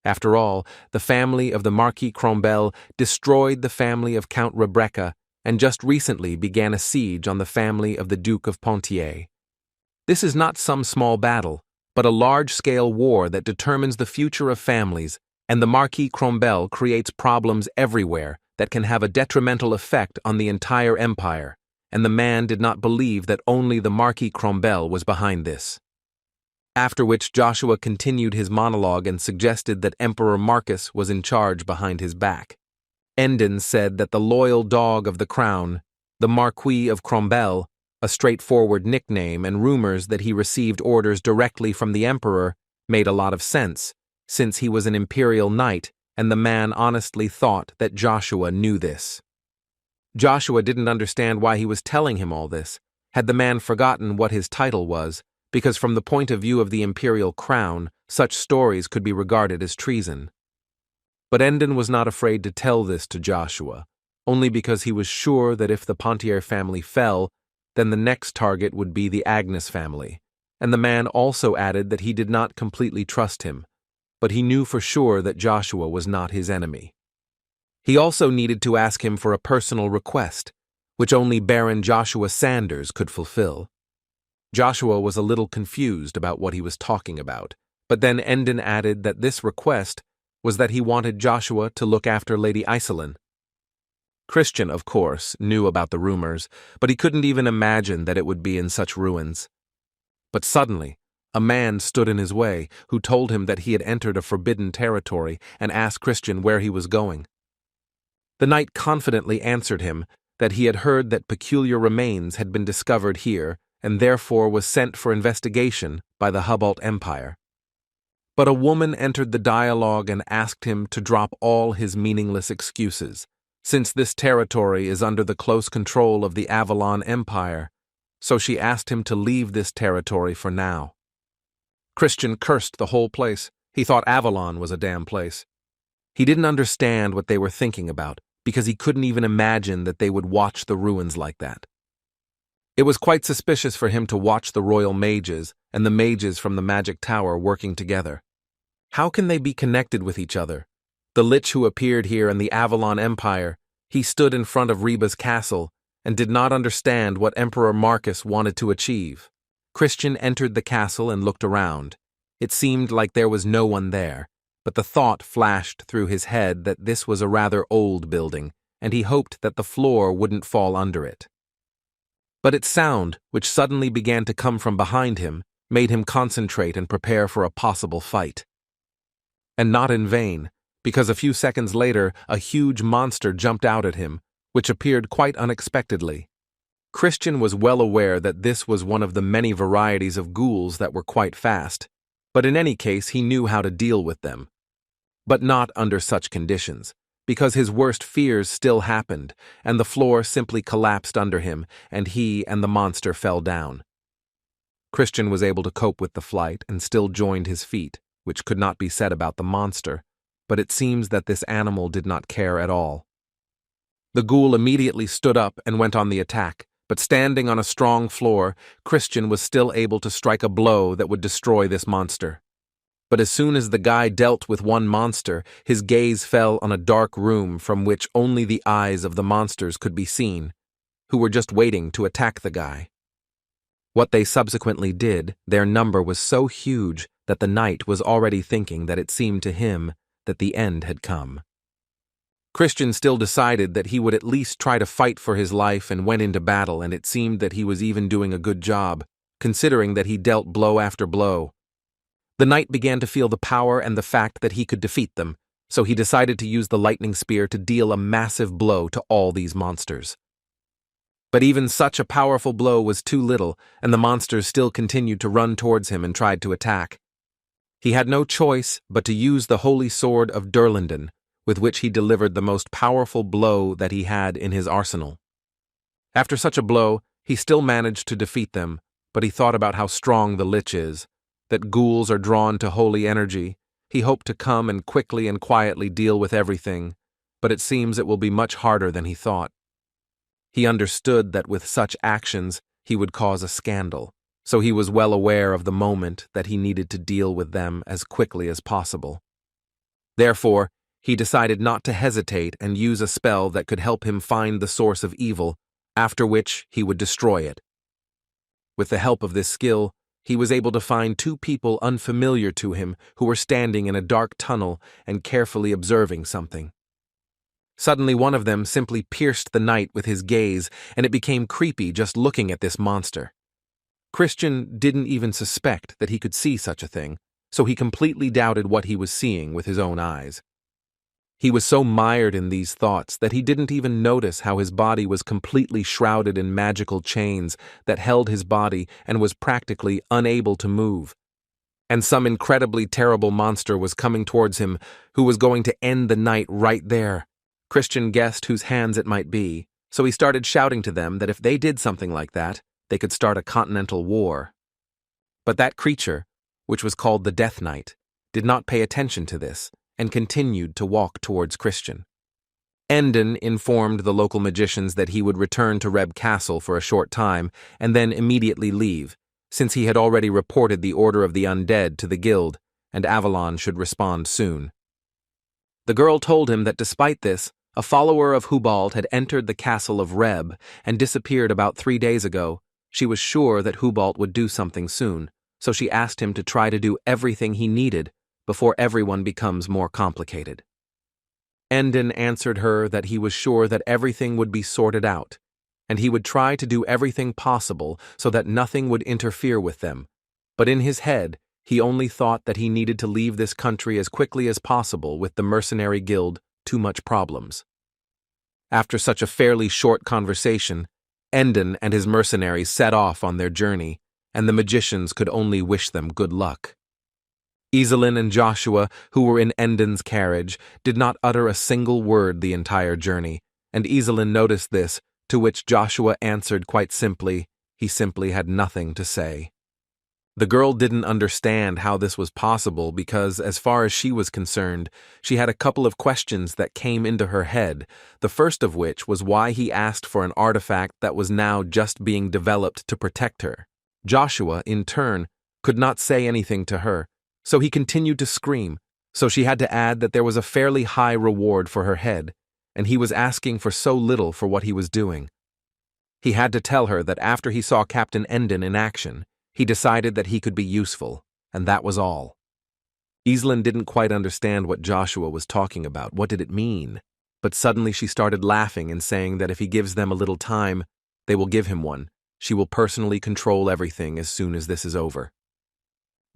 After all, the family of the Marquis Crombel destroyed the family of Count Rebecca and just recently began a siege on the family of the Duke of Pontier. This is not some small battle, but a large-scale war that determines the future of families, and the Marquis Crombel creates problems everywhere that can have a detrimental effect on the entire empire, and the man did not believe that only the Marquis Crombel was behind this. After which Joshua continued his monologue and suggested that Emperor Marcus was in charge behind his back. Endon said that the loyal dog of the crown, the Marquis of Crombel, a straightforward nickname, and rumors that he received orders directly from the emperor made a lot of sense, since he was an imperial knight, and the man honestly thought that Joshua knew this. Joshua didn't understand why he was telling him all this. Had the man forgotten what his title was, because from the point of view of the imperial crown, such stories could be regarded as treason. But Endon was not afraid to tell this to Joshua, only because he was sure that if the Pontier family fell, then the next target would be the Agnes family, and the man also added that he did not completely trust him, but he knew for sure that Joshua was not his enemy. He also needed to ask him for a personal request, which only Baron Joshua Sanders could fulfill. Joshua was a little confused about what he was talking about, but then Endon added that this request was that he wanted Joshua to look after Lady Iselin. Christian, of course, knew about the rumors, but he couldn't even imagine that it would be in such ruins. But suddenly, a man stood in his way who told him that he had entered a forbidden territory and asked Christian where he was going. The knight confidently answered him that he had heard that peculiar remains had been discovered here and therefore was sent for investigation by the Hubalt Empire. But a woman entered the dialogue and asked him to drop all his meaningless excuses, since this territory is under the close control of the Avalon Empire, so she asked him to leave this territory for now. Christian cursed the whole place. He thought Avalon was a damn place. He didn't understand what they were thinking about, because he couldn't even imagine that they would watch the ruins like that. It was quite suspicious for him to watch the royal mages and the mages from the magic tower working together. How can they be connected with each other? The lich who appeared here in the Avalon Empire, he stood in front of Reba's castle and did not understand what Emperor Marcus wanted to achieve. Christian entered the castle and looked around. It seemed like there was no one there, but the thought flashed through his head that this was a rather old building, and he hoped that the floor wouldn't fall under it. But its sound, which suddenly began to come from behind him, made him concentrate and prepare for a possible fight. And not in vain, because a few seconds later a huge monster jumped out at him, which appeared quite unexpectedly. Christian was well aware that this was one of the many varieties of ghouls that were quite fast, but in any case he knew how to deal with them. But not under such conditions, because his worst fears still happened, and the floor simply collapsed under him, and he and the monster fell down. Christian was able to cope with the flight and still joined his feet, which could not be said about the monster, but it seems that this animal did not care at all. The ghoul immediately stood up and went on the attack, but standing on a strong floor, Christian was still able to strike a blow that would destroy this monster. But as soon as the guy dealt with one monster, his gaze fell on a dark room from which only the eyes of the monsters could be seen, who were just waiting to attack the guy. What they subsequently did, their number was so huge that the knight was already thinking that it seemed to him that the end had come. Christian still decided that he would at least try to fight for his life and went into battle, and it seemed that he was even doing a good job, considering that he dealt blow after blow. The knight began to feel the power and the fact that he could defeat them, so he decided to use the lightning spear to deal a massive blow to all these monsters. But even such a powerful blow was too little, and the monsters still continued to run towards him and tried to attack. He had no choice but to use the holy sword of Durlanden, with which he delivered the most powerful blow that he had in his arsenal. After such a blow, he still managed to defeat them, but he thought about how strong the lich is, that ghouls are drawn to holy energy. He hoped to come and quickly and quietly deal with everything, but it seems it will be much harder than he thought. He understood that with such actions he would cause a scandal, so he was well aware of the moment that he needed to deal with them as quickly as possible. Therefore, he decided not to hesitate and use a spell that could help him find the source of evil, after which he would destroy it. With the help of this skill, he was able to find two people unfamiliar to him who were standing in a dark tunnel and carefully observing something. Suddenly one of them simply pierced the knight with his gaze, and it became creepy just looking at this monster. Christian didn't even suspect that he could see such a thing, so he completely doubted what he was seeing with his own eyes. He was so mired in these thoughts that he didn't even notice how his body was completely shrouded in magical chains that held his body and was practically unable to move. And some incredibly terrible monster was coming towards him, who was going to end the night right there. Christian guessed whose hands it might be, so he started shouting to them that if they did something like that, they could start a continental war. But that creature, which was called the Death Knight, did not pay attention to this, and continued to walk towards Christian. Endon informed the local magicians that he would return to Reb Castle for a short time and then immediately leave, since he had already reported the Order of the Undead to the Guild, and Avalon should respond soon. The girl told him that despite this, A follower of Hubald had entered the castle of Reb and disappeared about 3 days ago. She was sure that Hubald would do something soon, so she asked him to try to do everything he needed before everyone becomes more complicated. Endon answered her that he was sure that everything would be sorted out, and he would try to do everything possible so that nothing would interfere with them. But in his head, he only thought that he needed to leave this country as quickly as possible with the mercenary guild too much problems. After such a fairly short conversation, Endon and his mercenaries set off on their journey, and the magicians could only wish them good luck. Iselin and Joshua, who were in Endon's carriage, did not utter a single word the entire journey, and Iselin noticed this, to which Joshua answered quite simply, he simply had nothing to say. The girl didn't understand how this was possible because, as far as she was concerned, she had a couple of questions that came into her head, the first of which was why he asked for an artifact that was now just being developed to protect her. Joshua, in turn, could not say anything to her, so he continued to scream, so she had to add that there was a fairly high reward for her head, and he was asking for so little for what he was doing. He had to tell her that after he saw Captain Endon in action, he decided that he could be useful, and that was all. Iselin didn't quite understand what Joshua was talking about. What did it mean? But suddenly she started laughing and saying that if he gives them a little time, they will give him one. She will personally control everything as soon as this is over.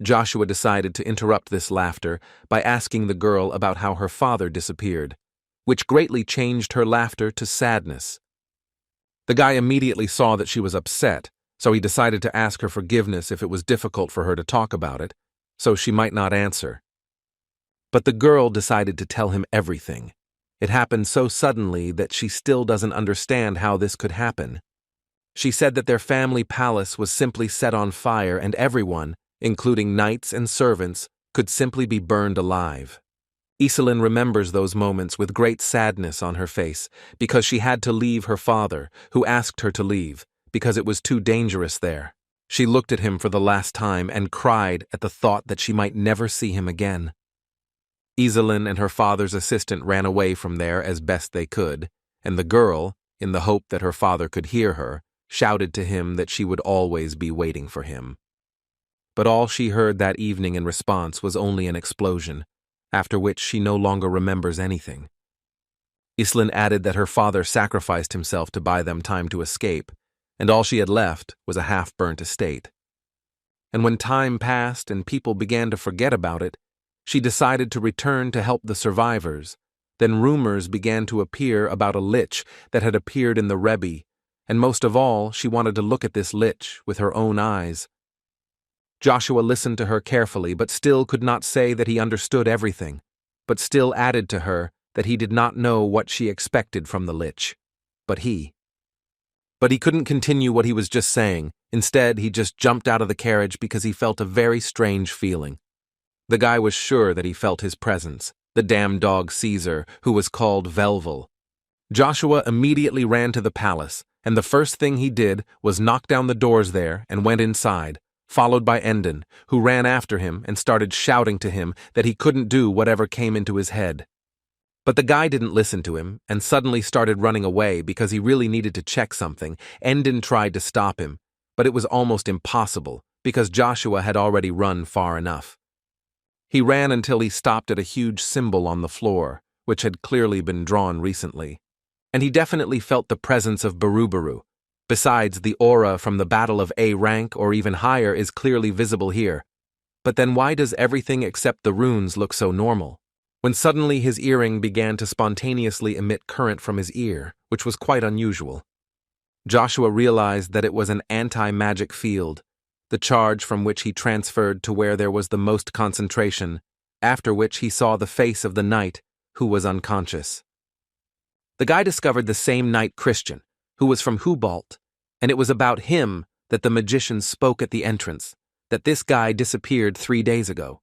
Joshua decided to interrupt this laughter by asking the girl about how her father disappeared, which greatly changed her laughter to sadness. The guy immediately saw that she was upset, so he decided to ask her forgiveness if it was difficult for her to talk about it, so she might not answer. But the girl decided to tell him everything. It happened so suddenly that she still doesn't understand how this could happen. She said that their family palace was simply set on fire and everyone, including knights and servants, could simply be burned alive. Iselin remembers those moments with great sadness on her face because she had to leave her father, who asked her to leave, because it was too dangerous there. She looked at him for the last time and cried at the thought that she might never see him again. Iselin and her father's assistant ran away from there as best they could, and the girl, in the hope that her father could hear her, shouted to him that she would always be waiting for him. But all she heard that evening in response was only an explosion, after which she no longer remembers anything. Iselin added that her father sacrificed himself to buy them time to escape, and all she had left was a half-burnt estate. And when time passed and people began to forget about it, she decided to return to help the survivors. Then rumors began to appear about a lich that had appeared in the Rebbe, and most of all, she wanted to look at this lich with her own eyes. Joshua listened to her carefully, but still could not say that he understood everything, but still added to her that he did not know what she expected from the lich. But he couldn't continue what he was just saying. Instead, he just jumped out of the carriage because he felt a very strange feeling. The guy was sure that he felt his presence, the damn dog Caesar, who was called Velvel. Joshua immediately ran to the palace, and the first thing he did was knock down the doors there and went inside, followed by Endon, who ran after him and started shouting to him that he couldn't do whatever came into his head. But the guy didn't listen to him and suddenly started running away because he really needed to check something. Endon tried to stop him, but it was almost impossible because Joshua had already run far enough. He ran until he stopped at a huge symbol on the floor, which had clearly been drawn recently. And he definitely felt the presence of Barubaru. Besides, the aura from the Battle of A rank or even higher is clearly visible here. But then why does everything except the runes look so normal? When suddenly his earring began to spontaneously emit current from his ear, which was quite unusual. Joshua realized that it was an anti-magic field, the charge from which he transferred to where there was the most concentration, after which he saw the face of the knight, who was unconscious. The guy discovered the same knight Christian, who was from Hubalt, and it was about him that the magician spoke at the entrance, that this guy disappeared 3 days ago.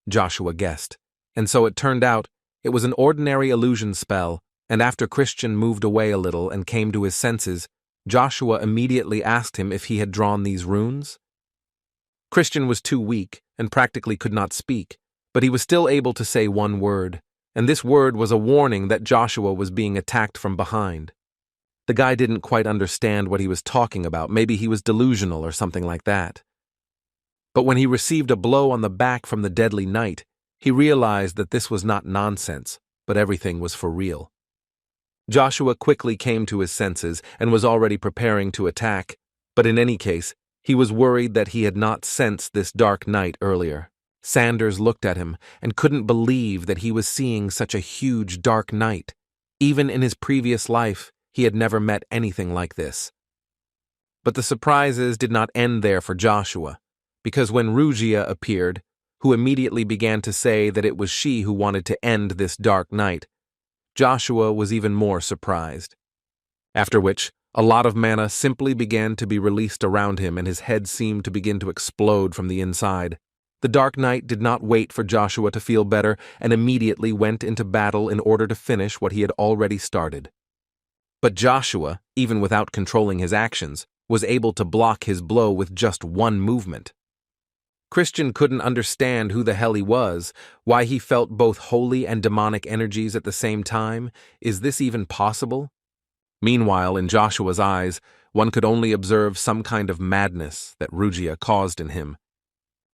Joshua guessed. And so it turned out it was an ordinary illusion spell, and after Christian moved away a little and came to his senses, Joshua immediately asked him if he had drawn these runes. Christian was too weak and practically could not speak, but he was still able to say one word, and this word was a warning that Joshua was being attacked from behind. The guy didn't quite understand what he was talking about. Maybe he was delusional or something like that. But when he received a blow on the back from the deadly knight, he realized that this was not nonsense, but everything was for real. Joshua quickly came to his senses and was already preparing to attack, but in any case, he was worried that he had not sensed this dark knight earlier. Sanders looked at him and couldn't believe that he was seeing such a huge dark knight. Even in his previous life, he had never met anything like this. But the surprises did not end there for Joshua, because when Rugia appeared, who immediately began to say that it was she who wanted to end this dark night, Joshua was even more surprised. After which, a lot of mana simply began to be released around him and his head seemed to begin to explode from the inside. The Dark Knight did not wait for Joshua to feel better and immediately went into battle in order to finish what he had already started. But Joshua, even without controlling his actions, was able to block his blow with just one movement. Christian couldn't understand who the hell he was, why he felt both holy and demonic energies at the same time. Is this even possible? Meanwhile, in Joshua's eyes, one could only observe some kind of madness that Rugia caused in him.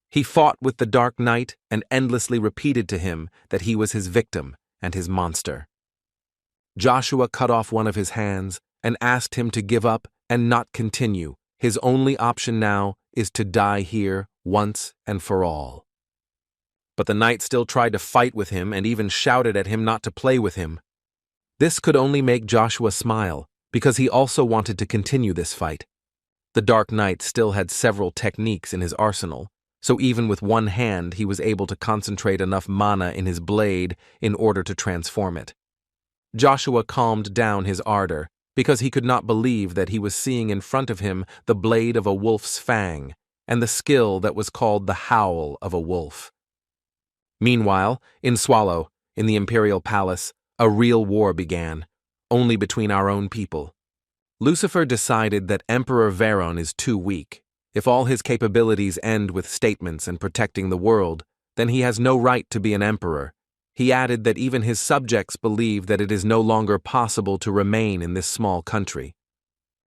He fought with the Dark Knight and endlessly repeated to him that he was his victim and his monster. Joshua cut off one of his hands and asked him to give up and not continue. His only option now is to die here once and for all. But the knight still tried to fight with him and even shouted at him not to play with him. This could only make Joshua smile, because he also wanted to continue this fight. The Dark Knight still had several techniques in his arsenal, so even with one hand he was able to concentrate enough mana in his blade in order to transform it. Joshua calmed down his ardor, because he could not believe that he was seeing in front of him the blade of a wolf's fang, and the skill that was called the howl of a wolf. Meanwhile, in Swallow, in the Imperial Palace, a real war began, only between our own people. Lucifer decided that Emperor Veron is too weak. If all his capabilities end with statements and protecting the world, then he has no right to be an emperor. He added that even his subjects believe that it is no longer possible to remain in this small country.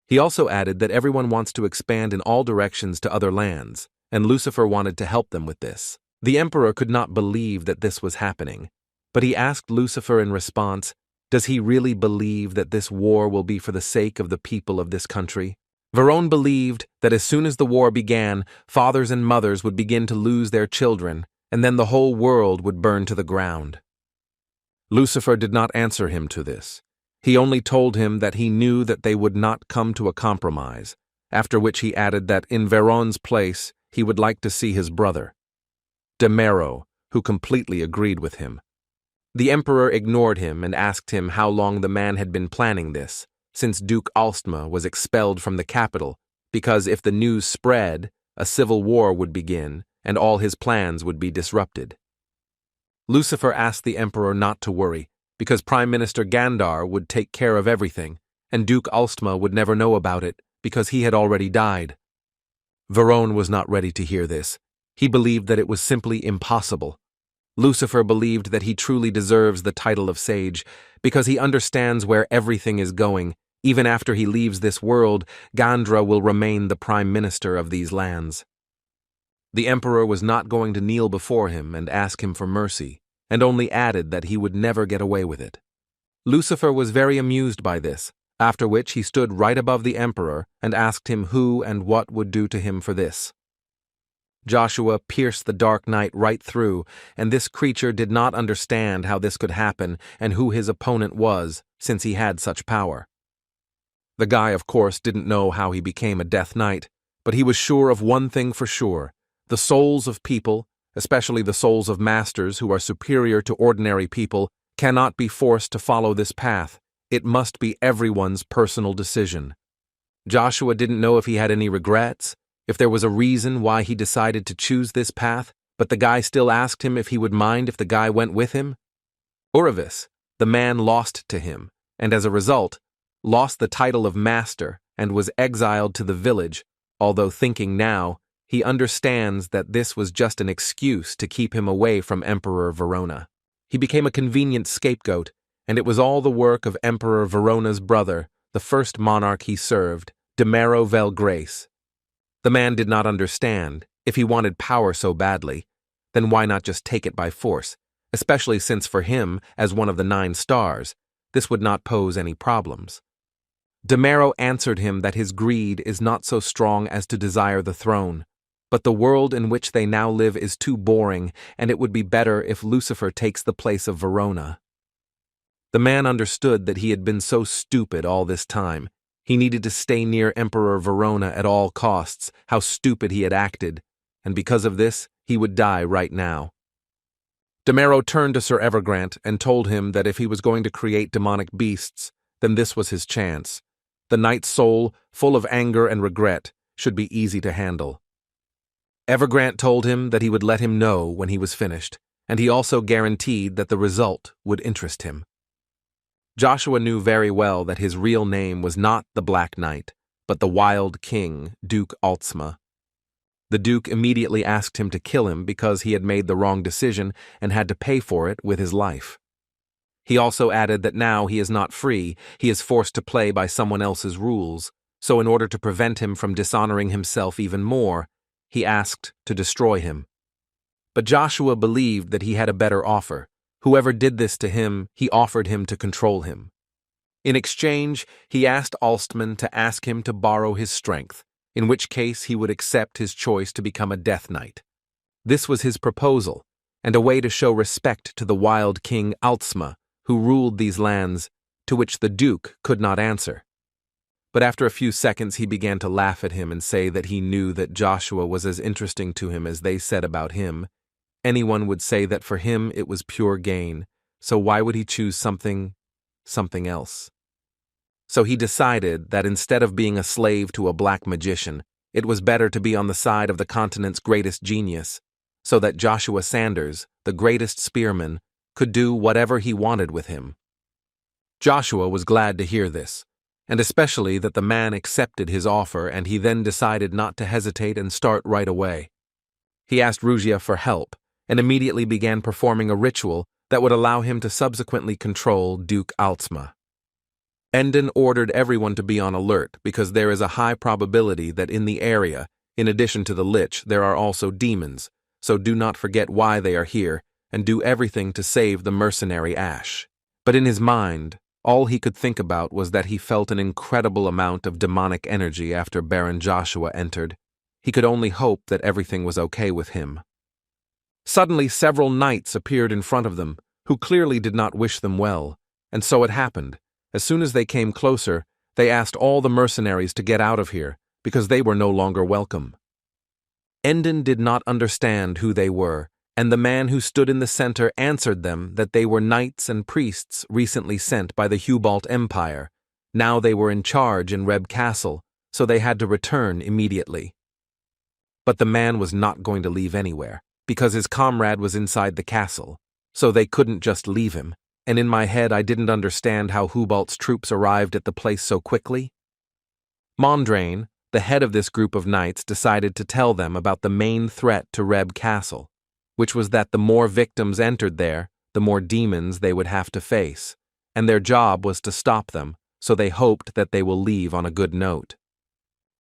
He also added that everyone wants to expand in all directions to other lands, and Lucifer wanted to help them with this. The emperor could not believe that this was happening, but he asked Lucifer in response, does he really believe that this war will be for the sake of the people of this country? Veron believed that as soon as the war began, fathers and mothers would begin to lose their children, and then the whole world would burn to the ground. Lucifer did not answer him to this. He only told him that he knew that they would not come to a compromise, after which he added that in Veron's place he would like to see his brother, Demero, who completely agreed with him. The emperor ignored him and asked him how long the man had been planning this, since Duke Alstma was expelled from the capital, because if the news spread, a civil war would begin, and all his plans would be disrupted. Lucifer asked the emperor not to worry, because Prime Minister Gandar would take care of everything, and Duke Alstma would never know about it, because he had already died. Veron was not ready to hear this. He believed that it was simply impossible. Lucifer believed that he truly deserves the title of sage, because he understands where everything is going. Even after he leaves this world, Gandra will remain the prime minister of these lands. The emperor was not going to kneel before him and ask him for mercy, and only added that he would never get away with it. Lucifer was very amused by this, after which he stood right above the emperor and asked him who and what would do to him for this. Joshua pierced the Dark Knight right through, and this creature did not understand how this could happen and who his opponent was, since he had such power. The guy, of course, didn't know how he became a Death Knight, but he was sure of one thing for sure. The souls of people, especially the souls of masters who are superior to ordinary people, cannot be forced to follow this path. It must be everyone's personal decision. Joshua didn't know if he had any regrets, if there was a reason why he decided to choose this path, but the guy still asked him if he would mind if the guy went with him. Uravis, the man, lost to him, and as a result, lost the title of master and was exiled to the village, although thinking now, he understands that this was just an excuse to keep him away from Emperor Verona. He became a convenient scapegoat, and it was all the work of Emperor Verona's brother, the first monarch he served, Demaro Vel Grace. The man did not understand. If he wanted power so badly, then why not just take it by force, especially since for him, as one of the 9 stars, this would not pose any problems. Demaro answered him that his greed is not so strong as to desire the throne, but the world in which they now live is too boring, and it would be better if Lucifer takes the place of Verona. The man understood that he had been so stupid all this time. He needed to stay near Emperor Verona at all costs, how stupid he had acted, and because of this, he would die right now. Demaro turned to Sir Evergrant and told him that if he was going to create demonic beasts, then this was his chance. The knight's soul, full of anger and regret, should be easy to handle. Evergrant told him that he would let him know when he was finished, and he also guaranteed that the result would interest him. Joshua knew very well that his real name was not the Black Knight, but the Wild King, Duke Altsma. The Duke immediately asked him to kill him because he had made the wrong decision and had to pay for it with his life. He also added that now he is not free, he is forced to play by someone else's rules, so in order to prevent him from dishonoring himself even more, he asked to destroy him. But Joshua believed that he had a better offer. Whoever did this to him, he offered him to control him. In exchange, he asked Alstman to ask him to borrow his strength, in which case he would accept his choice to become a Death Knight. This was his proposal, and a way to show respect to the Wild King Altsma, who ruled these lands, to which the Duke could not answer. But after a few seconds he began to laugh at him and say that he knew that Joshua was as interesting to him as they said about him. Anyone would say that for him it was pure gain, so why would he choose something else? So he decided that instead of being a slave to a black magician, it was better to be on the side of the continent's greatest genius, so that Joshua Sanders, the greatest spearman, could do whatever he wanted with him. Joshua was glad to hear this, and especially that the man accepted his offer, and he then decided not to hesitate and start right away. He asked Rugia for help, and immediately began performing a ritual that would allow him to subsequently control Duke Altsma. Endon ordered everyone to be on alert because there is a high probability that in the area, in addition to the Lich, there are also demons, so do not forget why they are here and do everything to save the mercenary Ash. But in his mind, all he could think about was that he felt an incredible amount of demonic energy after Baron Joshua entered. He could only hope that everything was okay with him. Suddenly several knights appeared in front of them, who clearly did not wish them well, and so it happened. As soon as they came closer, they asked all the mercenaries to get out of here, because they were no longer welcome. Endon did not understand who they were, and the man who stood in the center answered them that they were knights and priests recently sent by the Hubalt Empire. Now they were in charge in Reb Castle, so they had to return immediately. But the man was not going to leave anywhere, because his comrade was inside the castle, so they couldn't just leave him, and in my head I didn't understand how Hubalt's troops arrived at the place so quickly. Mondrain, the head of this group of knights, decided to tell them about the main threat to Reb Castle, which was that the more victims entered there, the more demons they would have to face, and their job was to stop them, so they hoped that they will leave on a good note.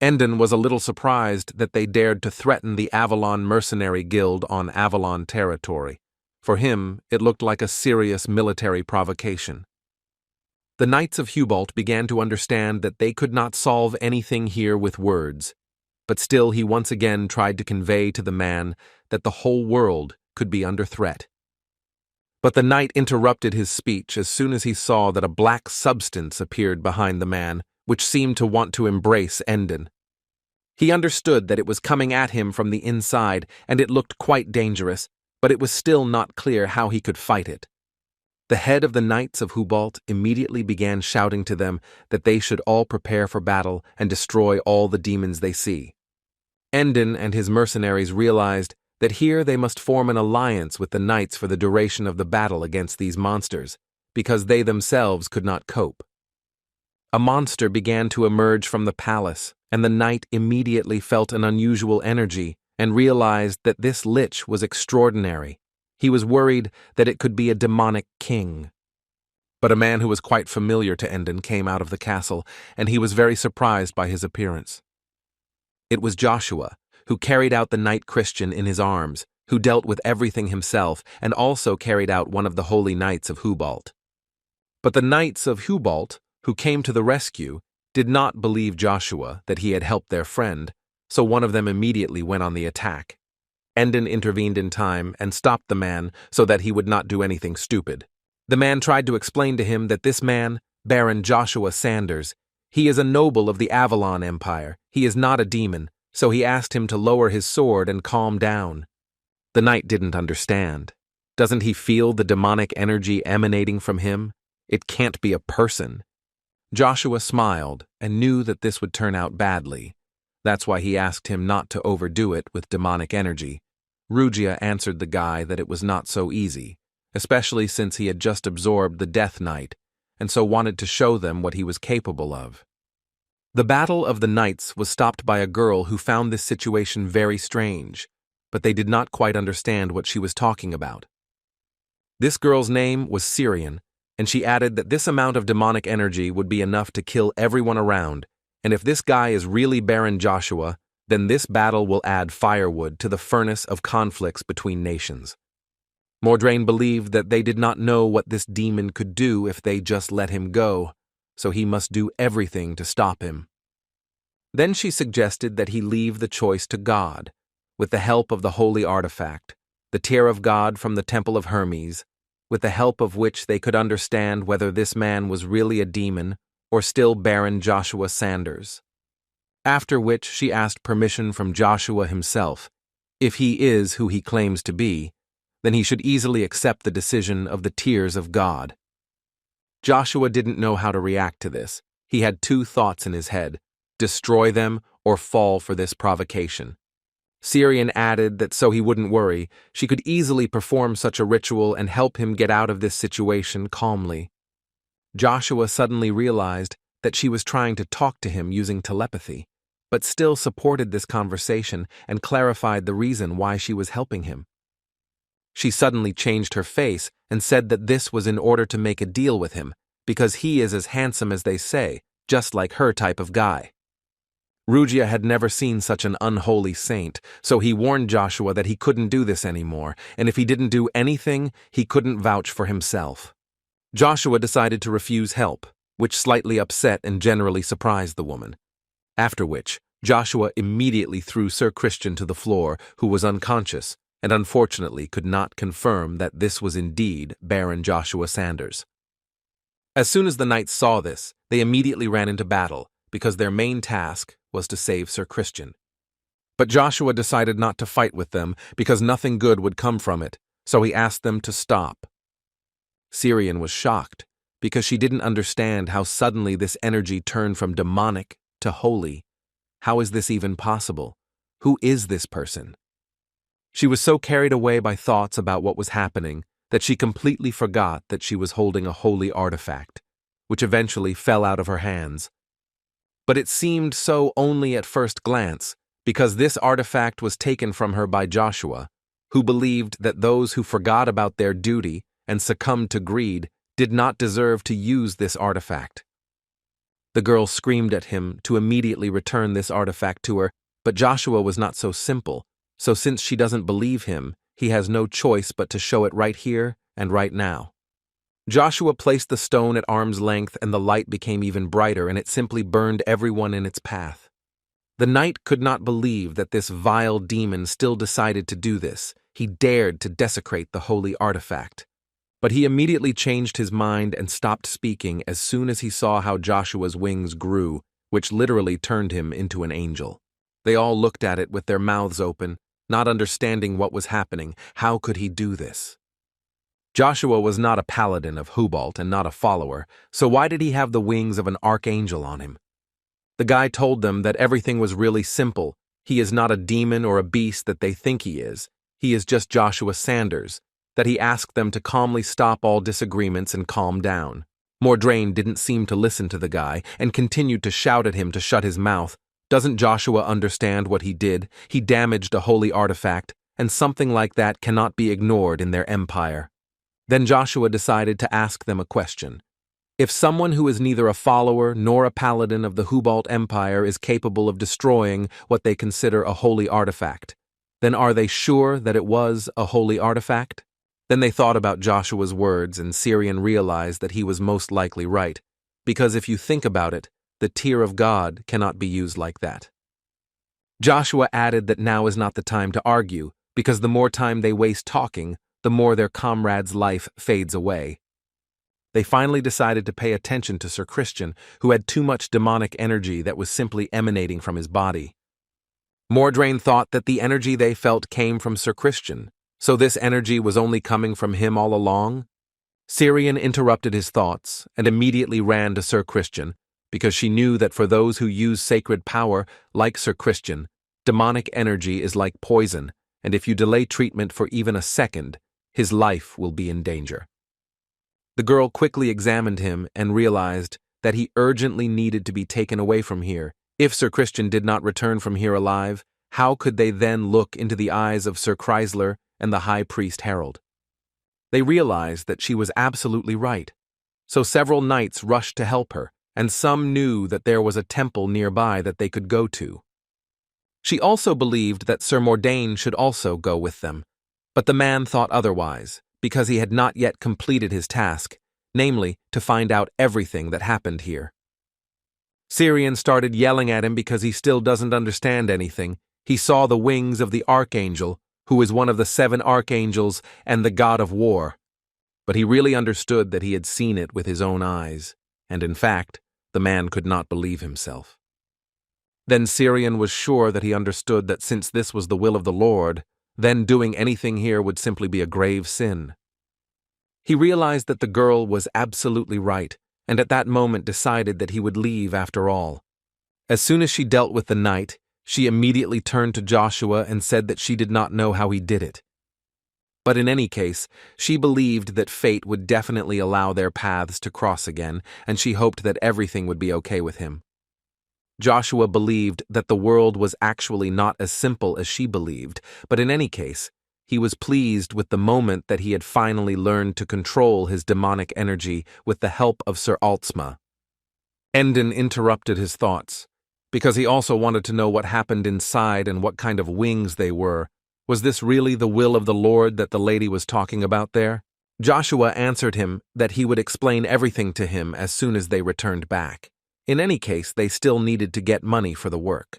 Endon was a little surprised that they dared to threaten the Avalon Mercenary Guild on Avalon territory. For him, it looked like a serious military provocation. The Knights of Hubalt began to understand that they could not solve anything here with words, but still he once again tried to convey to the man that the whole world could be under threat. But the knight interrupted his speech as soon as he saw that a black substance appeared behind the man, which seemed to want to embrace Endon. He understood that it was coming at him from the inside, and it looked quite dangerous, but it was still not clear how he could fight it. The head of the Knights of Hubalt immediately began shouting to them that they should all prepare for battle and destroy all the demons they see. Endon and his mercenaries realized that here they must form an alliance with the knights for the duration of the battle against these monsters, because they themselves could not cope. A monster began to emerge from the palace, and the knight immediately felt an unusual energy and realized that this lich was extraordinary. He was worried that it could be a demonic king. But a man who was quite familiar to Endon came out of the castle, and he was very surprised by his appearance. It was Joshua, who carried out the knight Christian in his arms, who dealt with everything himself, and also carried out one of the holy knights of Hubalt. But the knights of Hubalt, who came to the rescue, did not believe Joshua that he had helped their friend, so one of them immediately went on the attack. Endon intervened in time and stopped the man so that he would not do anything stupid. The man tried to explain to him that this man, Baron Joshua Sanders, he is a noble of the Avalon Empire, he is not a demon, so he asked him to lower his sword and calm down. The knight didn't understand. Doesn't he feel the demonic energy emanating from him? It can't be a person. Joshua smiled and knew that this would turn out badly. That's why he asked him not to overdo it with demonic energy. Rugia answered the guy that it was not so easy, especially since he had just absorbed the Death Knight, and so wanted to show them what he was capable of. The Battle of the Knights was stopped by a girl who found this situation very strange, but they did not quite understand what she was talking about. This girl's name was Syrian, and she added that this amount of demonic energy would be enough to kill everyone around, and if this guy is really Baron Joshua, then this battle will add firewood to the furnace of conflicts between nations. Mordrain believed that they did not know what this demon could do if they just let him go, so he must do everything to stop him. Then she suggested that he leave the choice to God, with the help of the holy artifact, the tear of God from the Temple of Hermes, with the help of which they could understand whether this man was really a demon or still Baron Joshua Sanders. After which she asked permission from Joshua himself. If he is who he claims to be, then he should easily accept the decision of the tears of God. Joshua didn't know how to react to this. He had two thoughts in his head: destroy them or fall for this provocation. Syrian added that so he wouldn't worry, she could easily perform such a ritual and help him get out of this situation calmly. Joshua suddenly realized that she was trying to talk to him using telepathy, but still supported this conversation and clarified the reason why she was helping him. She suddenly changed her face and said that this was in order to make a deal with him, because he is as handsome as they say, just like her type of guy. Rugia had never seen such an unholy saint, so he warned Joshua that he couldn't do this anymore, and if he didn't do anything, he couldn't vouch for himself. Joshua decided to refuse help, which slightly upset and generally surprised the woman. After which, Joshua immediately threw Sir Christian to the floor, who was unconscious, and unfortunately could not confirm that this was indeed Baron Joshua Sanders. As soon as the knights saw this, they immediately ran into battle, because their main task was to save Sir Christian. But Joshua decided not to fight with them because nothing good would come from it, so he asked them to stop. Syrian was shocked because she didn't understand how suddenly this energy turned from demonic to holy. How is this even possible? Who is this person? She was so carried away by thoughts about what was happening that she completely forgot that she was holding a holy artifact, which eventually fell out of her hands. But it seemed so only at first glance, because this artifact was taken from her by Joshua, who believed that those who forgot about their duty and succumbed to greed did not deserve to use this artifact. The girl screamed at him to immediately return this artifact to her, but Joshua was not so simple, so since she doesn't believe him, he has no choice but to show it right here and right now. Joshua placed the stone at arm's length and the light became even brighter and it simply burned everyone in its path. The knight could not believe that this vile demon still decided to do this. He dared to desecrate the holy artifact. But he immediately changed his mind and stopped speaking as soon as he saw how Joshua's wings grew, which literally turned him into an angel. They all looked at it with their mouths open, not understanding what was happening. How could he do this? Joshua was not a paladin of Hubalt and not a follower, so why did he have the wings of an archangel on him? The guy told them that everything was really simple. He is not a demon or a beast that they think he is. He is just Joshua Sanders, that he asked them to calmly stop all disagreements and calm down. Mordrain didn't seem to listen to the guy and continued to shout at him to shut his mouth. Doesn't Joshua understand what he did? He damaged a holy artifact, and something like that cannot be ignored in their empire. Then Joshua decided to ask them a question. If someone who is neither a follower nor a paladin of the Hubalt Empire is capable of destroying what they consider a holy artifact, then are they sure that it was a holy artifact? Then they thought about Joshua's words, and Syrian realized that he was most likely right, because if you think about it, the tear of God cannot be used like that. Joshua added that now is not the time to argue, because the more time they waste talking, the more their comrade's life fades away. They finally decided to pay attention to Sir Christian, who had too much demonic energy that was simply emanating from his body. Mordrain thought that the energy they felt came from Sir Christian, so this energy was only coming from him all along? Syrian interrupted his thoughts and immediately ran to Sir Christian, because she knew that for those who use sacred power, like Sir Christian, demonic energy is like poison, and if you delay treatment for even a second, his life will be in danger. The girl quickly examined him and realized that he urgently needed to be taken away from here. If Sir Christian did not return from here alive, how could they then look into the eyes of Sir Chrysler and the High Priest Harold? They realized that she was absolutely right, so several knights rushed to help her, and some knew that there was a temple nearby that they could go to. She also believed that Sir Mordain should also go with them, but the man thought otherwise, because he had not yet completed his task, namely, to find out everything that happened here. Syrian started yelling at him because he still doesn't understand anything. He saw the wings of the Archangel, who is one of the 7 archangels and the god of war. But he really understood that he had seen it with his own eyes, and in fact, the man could not believe himself. Then Syrian was sure that he understood that since this was the will of the Lord, then doing anything here would simply be a grave sin. He realized that the girl was absolutely right, and at that moment decided that he would leave after all. As soon as she dealt with the knight, she immediately turned to Joshua and said that she did not know how he did it. But in any case, she believed that fate would definitely allow their paths to cross again, and she hoped that everything would be okay with him. Joshua believed that the world was actually not as simple as she believed, but in any case, he was pleased with the moment that he had finally learned to control his demonic energy with the help of Sir Altsma. Endon interrupted his thoughts, because he also wanted to know what happened inside and what kind of wings they were. Was this really the will of the Lord that the lady was talking about there? Joshua answered him that he would explain everything to him as soon as they returned back. In any case, they still needed to get money for the work.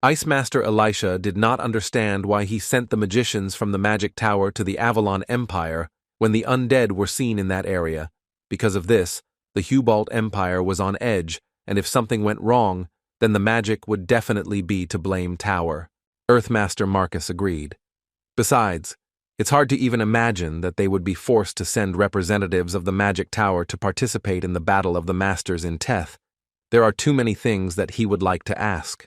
Ice Master Elisha did not understand why he sent the magicians from the Magic Tower to the Avalon Empire when the undead were seen in that area. Because of this, the Hubalt Empire was on edge, and if something went wrong, then the magic would definitely be to blame Tower. Earthmaster Marcus agreed. Besides, it's hard to even imagine that they would be forced to send representatives of the Magic Tower to participate in the Battle of the Masters in Teth. There are too many things that he would like to ask.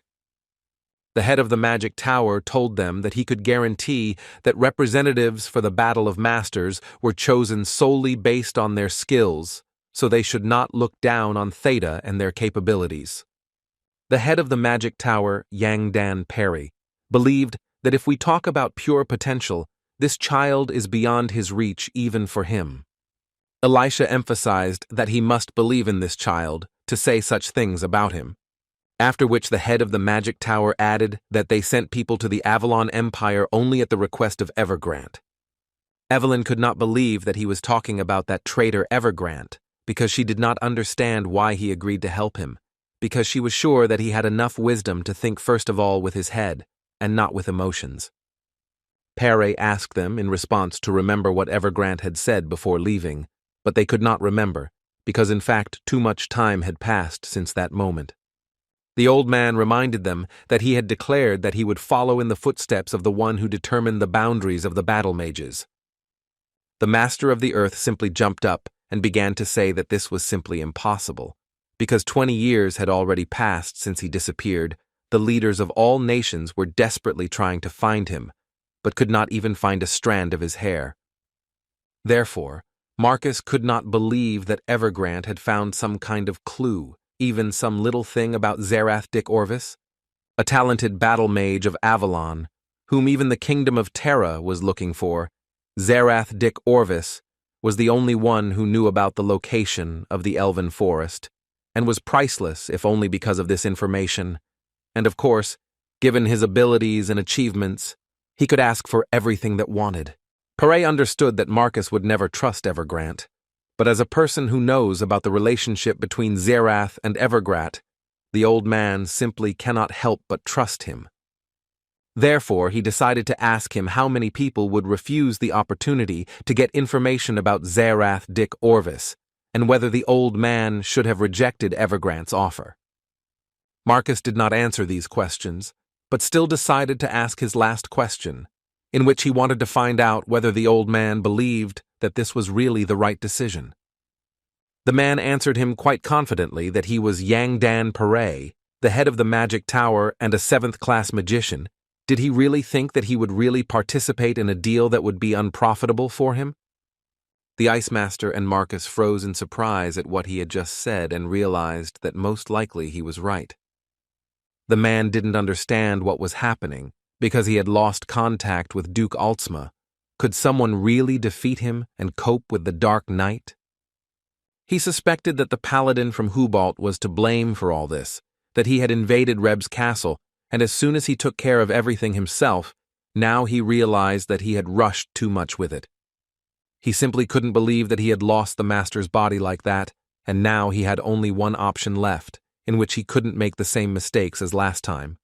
The head of the Magic Tower told them that he could guarantee that representatives for the Battle of Masters were chosen solely based on their skills, so they should not look down on Theta and their capabilities. The head of the Magic Tower, Yang Dan Perry, believed that if we talk about pure potential, this child is beyond his reach even for him. Elisha emphasized that he must believe in this child to say such things about him, after which the head of the Magic Tower added that they sent people to the Avalon Empire only at the request of Evergrant. Evelyn could not believe that he was talking about that traitor Evergrant, because she did not understand why he agreed to help him, because she was sure that he had enough wisdom to think first of all with his head, and not with emotions. Pere asked them in response to remember what Evergrant had said before leaving, but they could not remember, because in fact too much time had passed since that moment. The old man reminded them that he had declared that he would follow in the footsteps of the one who determined the boundaries of the battle mages. The Master of the Earth simply jumped up and began to say that this was simply impossible, because 20 years had already passed since he disappeared. The leaders of all nations were desperately trying to find him, but could not even find a strand of his hair. Therefore, Marcus could not believe that Evergrant had found some kind of clue, even some little thing about Zerath Dick Orvis, a talented battle mage of Avalon, whom even the Kingdom of Terra was looking for, Zerath Dick Orvis, was the only one who knew about the location of the Elven forest, and was priceless if only because of this information. And of course, given his abilities and achievements, he could ask for everything that wanted. Perret understood that Marcus would never trust Evergrant, but as a person who knows about the relationship between Zerath and Evergrat, the old man simply cannot help but trust him. Therefore, he decided to ask him how many people would refuse the opportunity to get information about Zerath Dick Orvis, and whether the old man should have rejected Evergrant's offer. Marcus did not answer these questions, but still decided to ask his last question, in which he wanted to find out whether the old man believed that this was really the right decision. The man answered him quite confidently that he was Yangdan Perret, the head of the Magic Tower and a 7th-class magician. Did he really think that he would really participate in a deal that would be unprofitable for him? The Ice Master and Marcus froze in surprise at what he had just said and realized that most likely he was right. The man didn't understand what was happening because he had lost contact with Duke Altsma. Could someone really defeat him and cope with the Dark Knight? He suspected that the paladin from Hubalt was to blame for all this, that he had invaded Reb's castle, and as soon as he took care of everything himself, now he realized that he had rushed too much with it. He simply couldn't believe that he had lost the master's body like that, and now he had only one option left, in which he couldn't make the same mistakes as last time.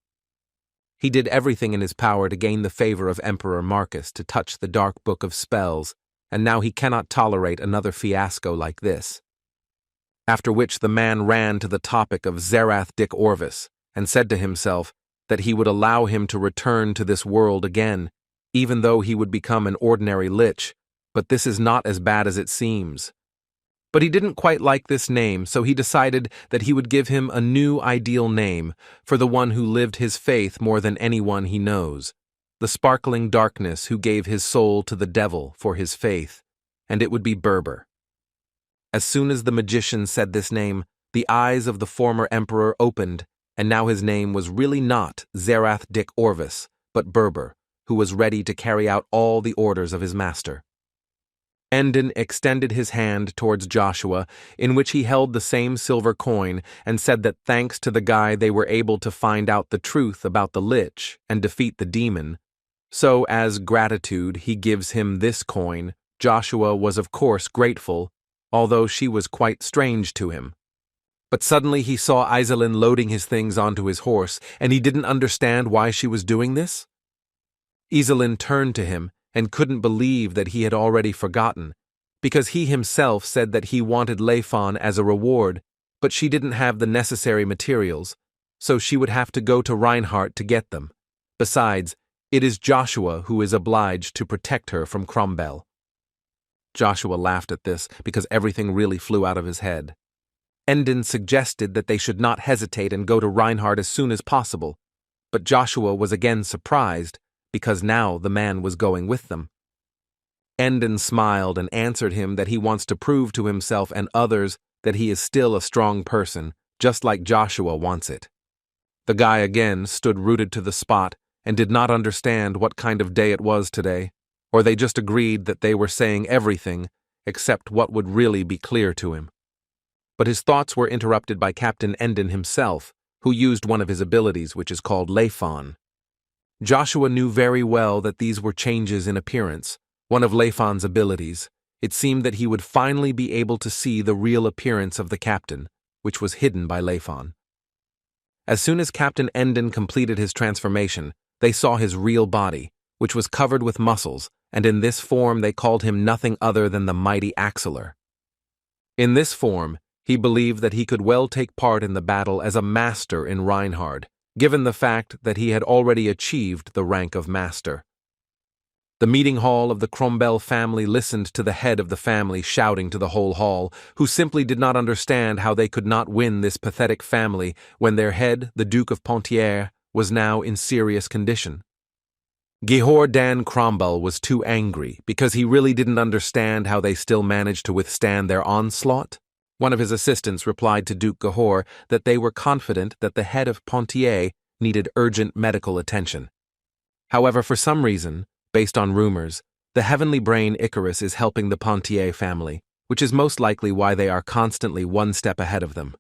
He did everything in his power to gain the favor of Emperor Marcus to touch the Dark Book of Spells, and now he cannot tolerate another fiasco like this. After which the man ran to the topic of Zerath Dick Orvis, and said to himself that he would allow him to return to this world again, even though he would become an ordinary lich, but this is not as bad as it seems. But he didn't quite like this name, so he decided that he would give him a new ideal name for the one who lived his faith more than anyone he knows, the sparkling darkness who gave his soul to the devil for his faith, and it would be Berber. As soon as the magician said this name, the eyes of the former emperor opened, and now his name was really not Zerath Dick Orvis, but Berber, who was ready to carry out all the orders of his master. Endon extended his hand towards Joshua, in which he held the same silver coin, and said that thanks to the guy they were able to find out the truth about the lich and defeat the demon. So, as gratitude, he gives him this coin. Joshua was of course grateful, although she was quite strange to him. But suddenly he saw Iselin loading his things onto his horse, and he didn't understand why she was doing this. Iselin turned to him and couldn't believe that he had already forgotten, because he himself said that he wanted Leifon as a reward, but she didn't have the necessary materials, so she would have to go to Reinhardt to get them. Besides, it is Joshua who is obliged to protect her from Cromwell. Joshua laughed at this because everything really flew out of his head. Endon suggested that they should not hesitate and go to Reinhardt as soon as possible, but Joshua was again surprised because now the man was going with them. Endon smiled and answered him that he wants to prove to himself and others that he is still a strong person, just like Joshua wants it. The guy again stood rooted to the spot and did not understand what kind of day it was today, or they just agreed that they were saying everything except what would really be clear to him. But his thoughts were interrupted by Captain Endon himself, who used one of his abilities, which is called Leifon. Joshua knew very well that these were changes in appearance, one of Leifon's abilities. It seemed that he would finally be able to see the real appearance of the captain, which was hidden by Leifon. As soon as Captain Endon completed his transformation, they saw his real body, which was covered with muscles, and in this form they called him nothing other than the mighty Axeler. In this form, he believed that he could well take part in the battle as a master in Reinhardt, given the fact that he had already achieved the rank of master. The meeting hall of the Cromwell family listened to the head of the family shouting to the whole hall, who simply did not understand how they could not win this pathetic family when their head, the Duke of Ponthier, was now in serious condition. Gihor Dan Cromwell was too angry because he really didn't understand how they still managed to withstand their onslaught. One of his assistants replied to Duke Gihor that they were confident that the head of Ponthier needed urgent medical attention. However, for some reason, based on rumors, the heavenly brain Icarus is helping the Pontier family, which is most likely why they are constantly one step ahead of them.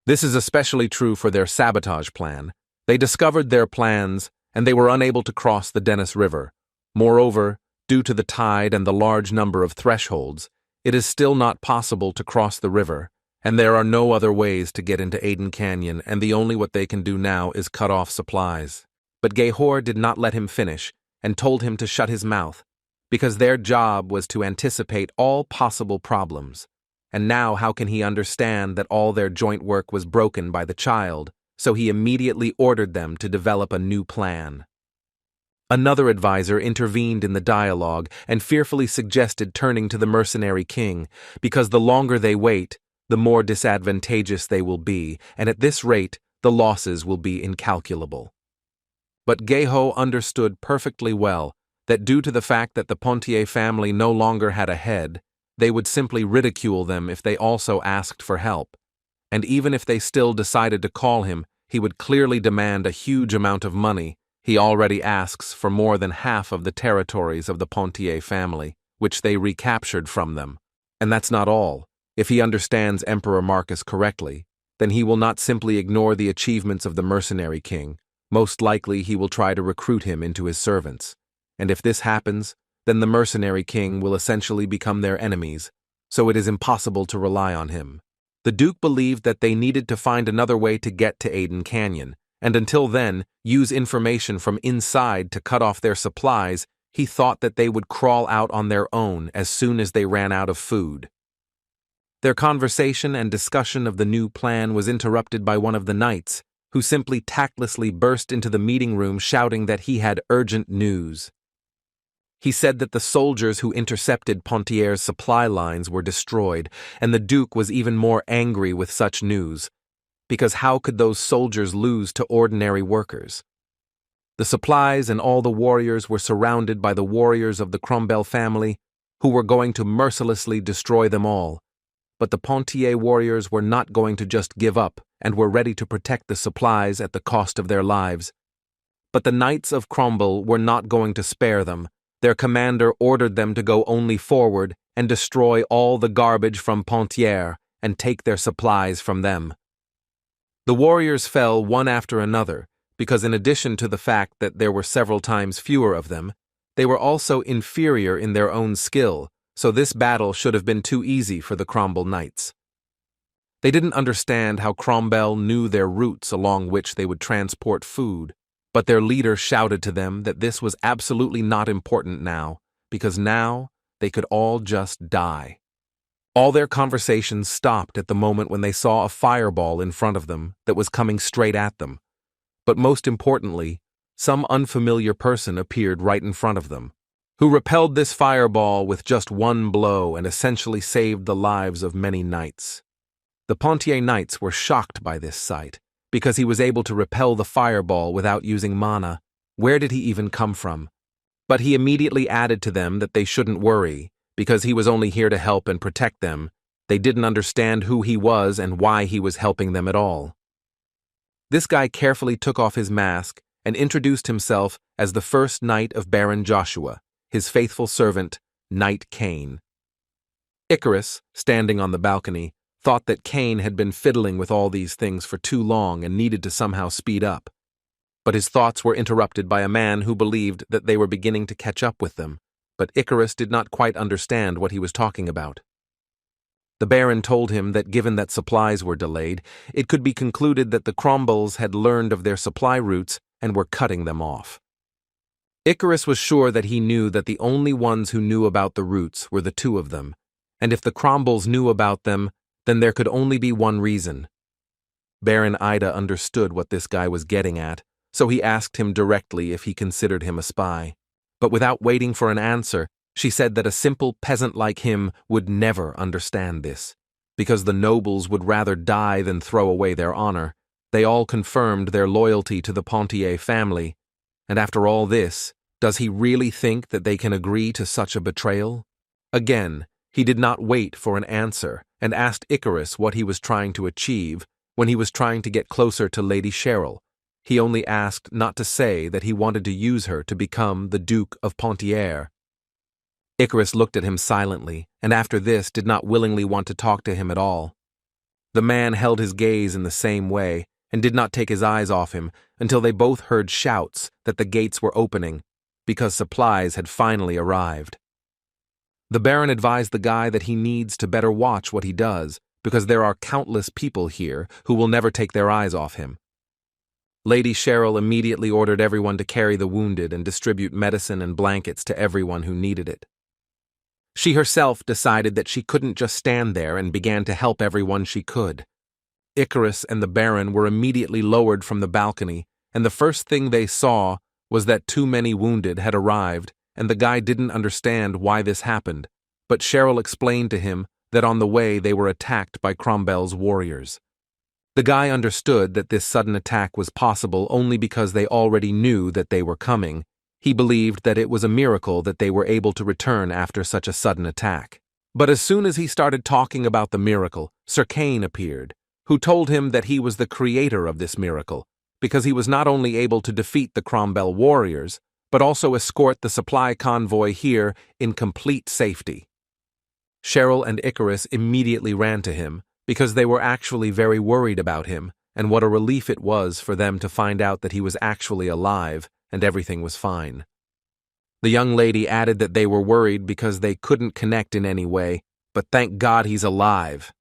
This is especially true for their sabotage plan. They discovered their plans, and they were unable to cross the Dennis River. Moreover, due to the tide and the large number of thresholds, it is still not possible to cross the river, and there are no other ways to get into Aden Canyon, and the only what they can do now is cut off supplies. But Gehor did not let him finish, and told him to shut his mouth, because their job was to anticipate all possible problems. And now how can he understand that all their joint work was broken by the child, so he immediately ordered them to develop a new plan. Another advisor intervened in the dialogue and fearfully suggested turning to the mercenary king, because the longer they wait, the more disadvantageous they will be, and at this rate, the losses will be incalculable. But Geho understood perfectly well that due to the fact that the Pontier family no longer had a head, they would simply ridicule them if they also asked for help, and even if they still decided to call him, he would clearly demand a huge amount of money. He already asks for more than half of the territories of the Pontier family, which they recaptured from them. And that's not all. If he understands Emperor Marcus correctly, then he will not simply ignore the achievements of the mercenary king. Most likely he will try to recruit him into his servants. And if this happens, then the mercenary king will essentially become their enemies, so it is impossible to rely on him. The Duke believed that they needed to find another way to get to Aden Canyon, and until then, use information from inside to cut off their supplies. He thought that they would crawl out on their own as soon as they ran out of food. Their conversation and discussion of the new plan was interrupted by one of the knights, who simply tactlessly burst into the meeting room shouting that he had urgent news. He said that the soldiers who intercepted Pontier's supply lines were destroyed, and the Duke was even more angry with such news, because how could those soldiers lose to ordinary workers? The supplies and all the warriors were surrounded by the warriors of the Crombel family, who were going to mercilessly destroy them all. But the Pontier warriors were not going to just give up and were ready to protect the supplies at the cost of their lives. But the Knights of Crombel were not going to spare them. Their commander ordered them to go only forward and destroy all the garbage from Pontier and take their supplies from them. The warriors fell one after another because in addition to the fact that there were several times fewer of them, they were also inferior in their own skill, so this battle should have been too easy for the Crombel Knights. They didn't understand how Crombel knew their routes along which they would transport food, but their leader shouted to them that this was absolutely not important now, because now they could all just die. All their conversations stopped at the moment when they saw a fireball in front of them that was coming straight at them. But most importantly, some unfamiliar person appeared right in front of them, who repelled this fireball with just one blow and essentially saved the lives of many knights. The Pontier Knights were shocked by this sight, because he was able to repel the fireball without using mana. Where did he even come from? But he immediately added to them that they shouldn't worry, because he was only here to help and protect them. They didn't understand who he was and why he was helping them at all. This guy carefully took off his mask and introduced himself as the first knight of Baron Joshua, his faithful servant, Knight Cain. Icarus, standing on the balcony, thought that Cain had been fiddling with all these things for too long and needed to somehow speed up. But his thoughts were interrupted by a man who believed that they were beginning to catch up with them, but Icarus did not quite understand what he was talking about. The Baron told him that given that supplies were delayed, it could be concluded that the Crombels had learned of their supply routes and were cutting them off. Icarus was sure that he knew that the only ones who knew about the routes were the two of them, and if the Crombels knew about them, then there could only be one reason. Baron Ida understood what this guy was getting at, so he asked him directly if he considered him a spy. But without waiting for an answer, she said that a simple peasant like him would never understand this, because the nobles would rather die than throw away their honor. They all confirmed their loyalty to the Pontier family, and after all this, does he really think that they can agree to such a betrayal? Again, he did not wait for an answer and asked Icarus what he was trying to achieve when he was trying to get closer to Lady Cheryl. He only asked not to say that he wanted to use her to become the Duke of Pontier. Icarus looked at him silently, and after this did not willingly want to talk to him at all. The man held his gaze in the same way, and did not take his eyes off him until they both heard shouts that the gates were opening, because supplies had finally arrived. The Baron advised the guy that he needs to better watch what he does, because there are countless people here who will never take their eyes off him. Lady Cheryl immediately ordered everyone to carry the wounded and distribute medicine and blankets to everyone who needed it. She herself decided that she couldn't just stand there and began to help everyone she could. Icarus and the Baron were immediately lowered from the balcony, and the first thing they saw was that too many wounded had arrived, and the guy didn't understand why this happened, but Cheryl explained to him that on the way they were attacked by Cromwell's warriors. The guy understood that this sudden attack was possible only because they already knew that they were coming. He believed that it was a miracle that they were able to return after such a sudden attack. But as soon as he started talking about the miracle, Sir Kane appeared, who told him that he was the creator of this miracle, because he was not only able to defeat the Cromwell warriors, but also escort the supply convoy here in complete safety. Cheryl and Icarus immediately ran to him, because they were actually very worried about him, and what a relief it was for them to find out that he was actually alive and everything was fine. The young lady added that they were worried because they couldn't connect in any way, but thank God he's alive.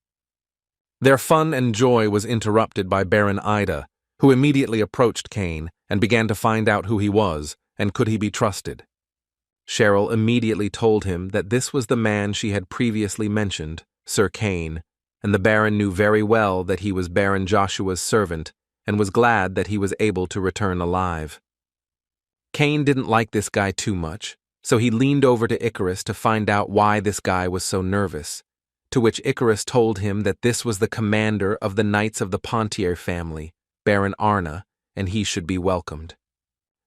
Their fun and joy was interrupted by Baron Ida, who immediately approached Kane and began to find out who he was and could he be trusted. Cheryl immediately told him that this was the man she had previously mentioned, Sir Kane, and the Baron knew very well that he was Baron Joshua's servant and was glad that he was able to return alive. Kane didn't like this guy too much, so he leaned over to Icarus to find out why this guy was so nervous, to which Icarus told him that this was the commander of the Knights of the Pontier family, Baron Arna, and he should be welcomed.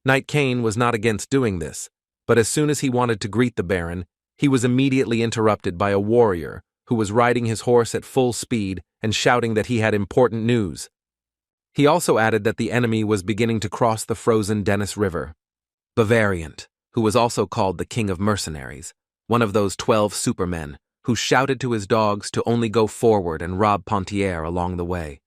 Knight Kane was not against doing this, but as soon as he wanted to greet the Baron, he was immediately interrupted by a warrior who was riding his horse at full speed and shouting that he had important news. He also added that the enemy was beginning to cross the frozen Dennis River. Bavarian, who was also called the King of Mercenaries, one of those 12 supermen, who shouted to his dogs to only go forward and rob Pontier along the way.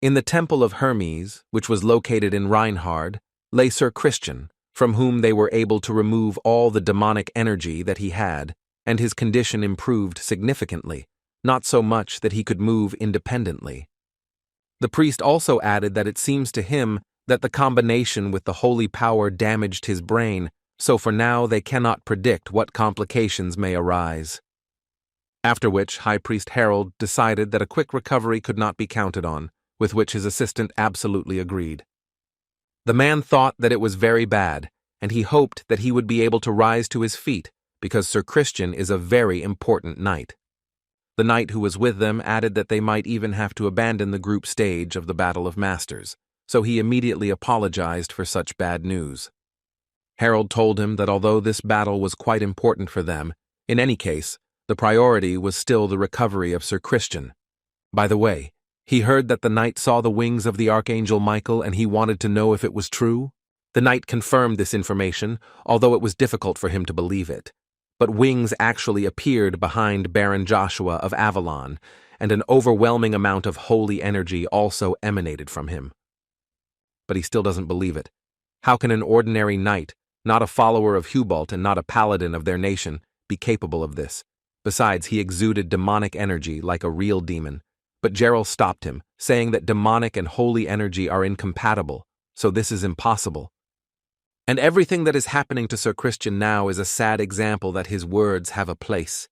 In the Temple of Hermes, which was located in Reinhard, lay Sir Christian, from whom they were able to remove all the demonic energy that he had, and his condition improved significantly, not so much that he could move independently. The priest also added that it seems to him that the combination with the holy power damaged his brain, so for now they cannot predict what complications may arise. After which High Priest Harold decided that a quick recovery could not be counted on, with which his assistant absolutely agreed. The man thought that it was very bad, and he hoped that he would be able to rise to his feet, because Sir Christian is a very important knight. The knight who was with them added that they might even have to abandon the group stage of the Battle of Masters, so he immediately apologized for such bad news. Harold told him that although this battle was quite important for them, in any case, the priority was still the recovery of Sir Christian. By the way, he heard that the knight saw the wings of the Archangel Michael and he wanted to know if it was true. The knight confirmed this information, although it was difficult for him to believe it. But wings actually appeared behind Baron Joshua of Avalon, and an overwhelming amount of holy energy also emanated from him. But he still doesn't believe it. How can an ordinary knight, not a follower of Hubalt and not a paladin of their nation, be capable of this? Besides, he exuded demonic energy like a real demon. But Gerald stopped him, saying that demonic and holy energy are incompatible, so this is impossible. And everything that is happening to Sir Christian now is a sad example that his words have a place.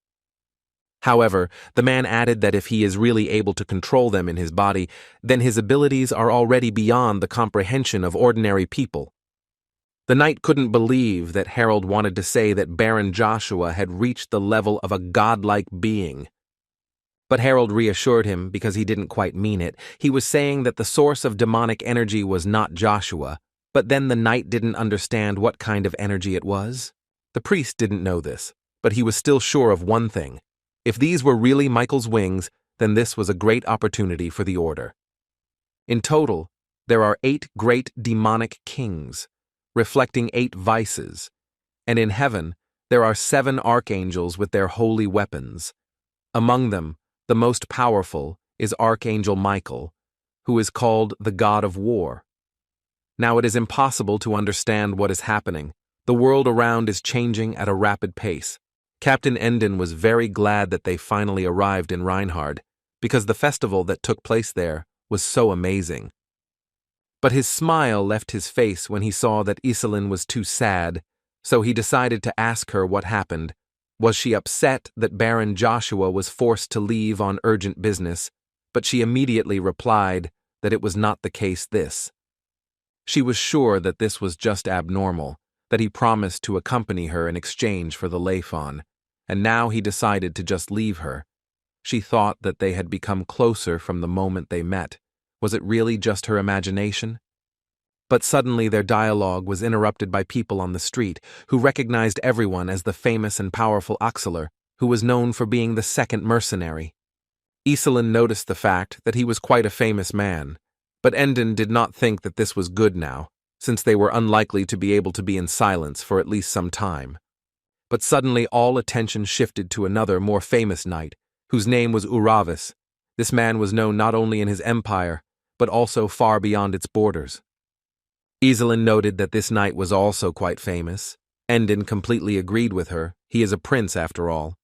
However, the man added that if he is really able to control them in his body, then his abilities are already beyond the comprehension of ordinary people. The knight couldn't believe that Harold wanted to say that Baron Joshua had reached the level of a godlike being. But Harold reassured him because he didn't quite mean it. He was saying that the source of demonic energy was not Joshua, but then the knight didn't understand what kind of energy it was. The priest didn't know this, but he was still sure of one thing. If these were really Michael's wings, then this was a great opportunity for the order. In total, there are 8 great demonic kings, reflecting 8 vices, and in heaven there are 7 archangels with their holy weapons. Among them, the most powerful is Archangel Michael, who is called the God of War. Now it is impossible to understand what is happening. The world around is changing at a rapid pace. Captain Endon was very glad that they finally arrived in Reinhard, because the festival that took place there was so amazing. But his smile left his face when he saw that Iselin was too sad, so he decided to ask her what happened. Was she upset that Baron Joshua was forced to leave on urgent business? But she immediately replied that it was not the case this. She was sure that this was just abnormal, that he promised to accompany her in exchange for the Leifon, and now he decided to just leave her. She thought that they had become closer from the moment they met. Was it really just her imagination? But suddenly their dialogue was interrupted by people on the street who recognized everyone as the famous and powerful Axeler, who was known for being the second mercenary. Iselin noticed the fact that he was quite a famous man, but Endon did not think that this was good now, since they were unlikely to be able to be in silence for at least some time. But suddenly all attention shifted to another, more famous knight, whose name was Uravis. This man was known not only in his empire, but also far beyond its borders. Iselin noted that this knight was also quite famous. Endon completely agreed with her. He is a prince after all.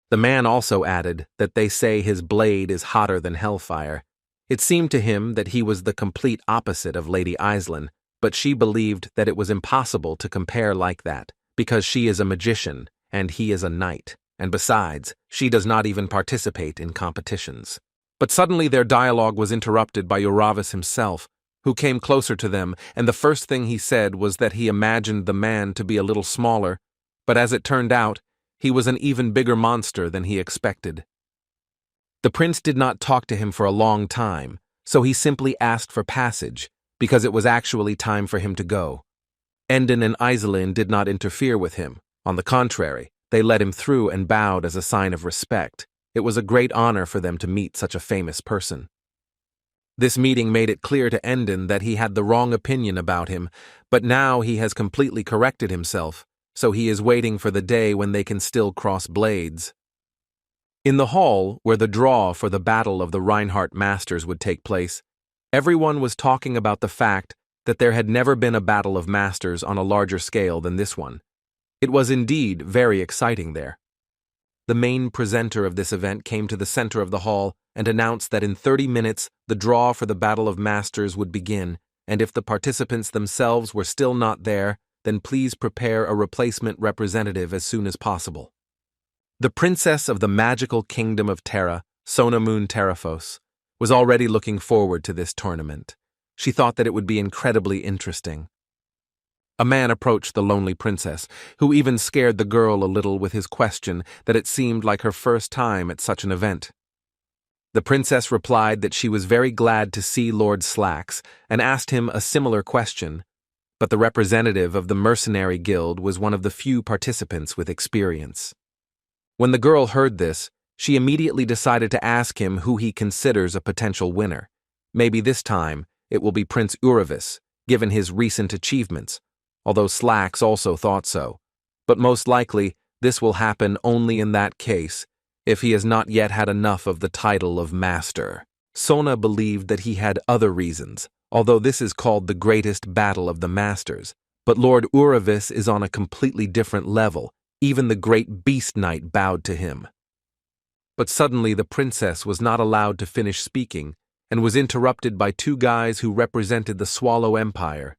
The man also added that they say his blade is hotter than hellfire. It seemed to him that he was the complete opposite of Lady Iselin, but she believed that it was impossible to compare like that, because she is a magician and he is a knight, and besides, she does not even participate in competitions. But suddenly their dialogue was interrupted by Uravis himself, who came closer to them, and the first thing he said was that he imagined the man to be a little smaller, but as it turned out, he was an even bigger monster than he expected. The prince did not talk to him for a long time, so he simply asked for passage, because it was actually time for him to go. Endon and Iselin did not interfere with him. On the contrary, they let him through and bowed as a sign of respect. It was a great honor for them to meet such a famous person. This meeting made it clear to Endon that he had the wrong opinion about him, but now he has completely corrected himself, so he is waiting for the day when they can still cross blades. In the hall, where the draw for the Battle of the Reinhardt Masters would take place, everyone was talking about the fact that there had never been a battle of masters on a larger scale than this one. It was indeed very exciting there. The main presenter of this event came to the center of the hall and announced that in 30 minutes the draw for the Battle of Masters would begin, and if the participants themselves were still not there, then please prepare a replacement representative as soon as possible. The princess of the magical kingdom of Terra, Sonamun Terraphos, was already looking forward to this tournament. She thought that it would be incredibly interesting. A man approached the lonely princess, who even scared the girl a little with his question that it seemed like her first time at such an event. The princess replied that she was very glad to see Lord Slacks and asked him a similar question, but the representative of the mercenary guild was one of the few participants with experience. When the girl heard this, she immediately decided to ask him who he considers a potential winner. Maybe this time it will be Prince Uravis, given his recent achievements, although Slacks also thought so. But most likely, this will happen only in that case, if he has not yet had enough of the title of Master. Sona believed that he had other reasons, although this is called the greatest battle of the Masters. But Lord Uravis is on a completely different level. Even the great Beast Knight bowed to him. But suddenly the princess was not allowed to finish speaking and was interrupted by 2 guys who represented the Swallow Empire.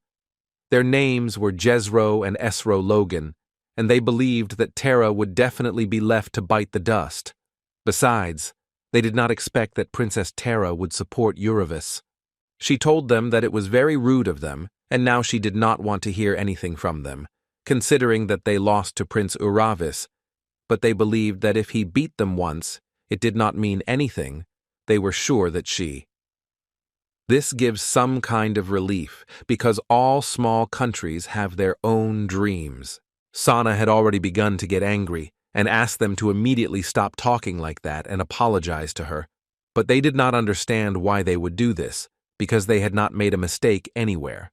Their names were Jezro and Esro Logan, and they believed that Terra would definitely be left to bite the dust. Besides, they did not expect that Princess Terra would support Uravis. She told them that it was very rude of them, and now she did not want to hear anything from them, considering that they lost to Prince Uravis, but they believed that if he beat them once, it did not mean anything. They were sure that she. This gives some kind of relief, because all small countries have their own dreams. Sana had already begun to get angry, and asked them to immediately stop talking like that and apologize to her, but they did not understand why they would do this, because they had not made a mistake anywhere.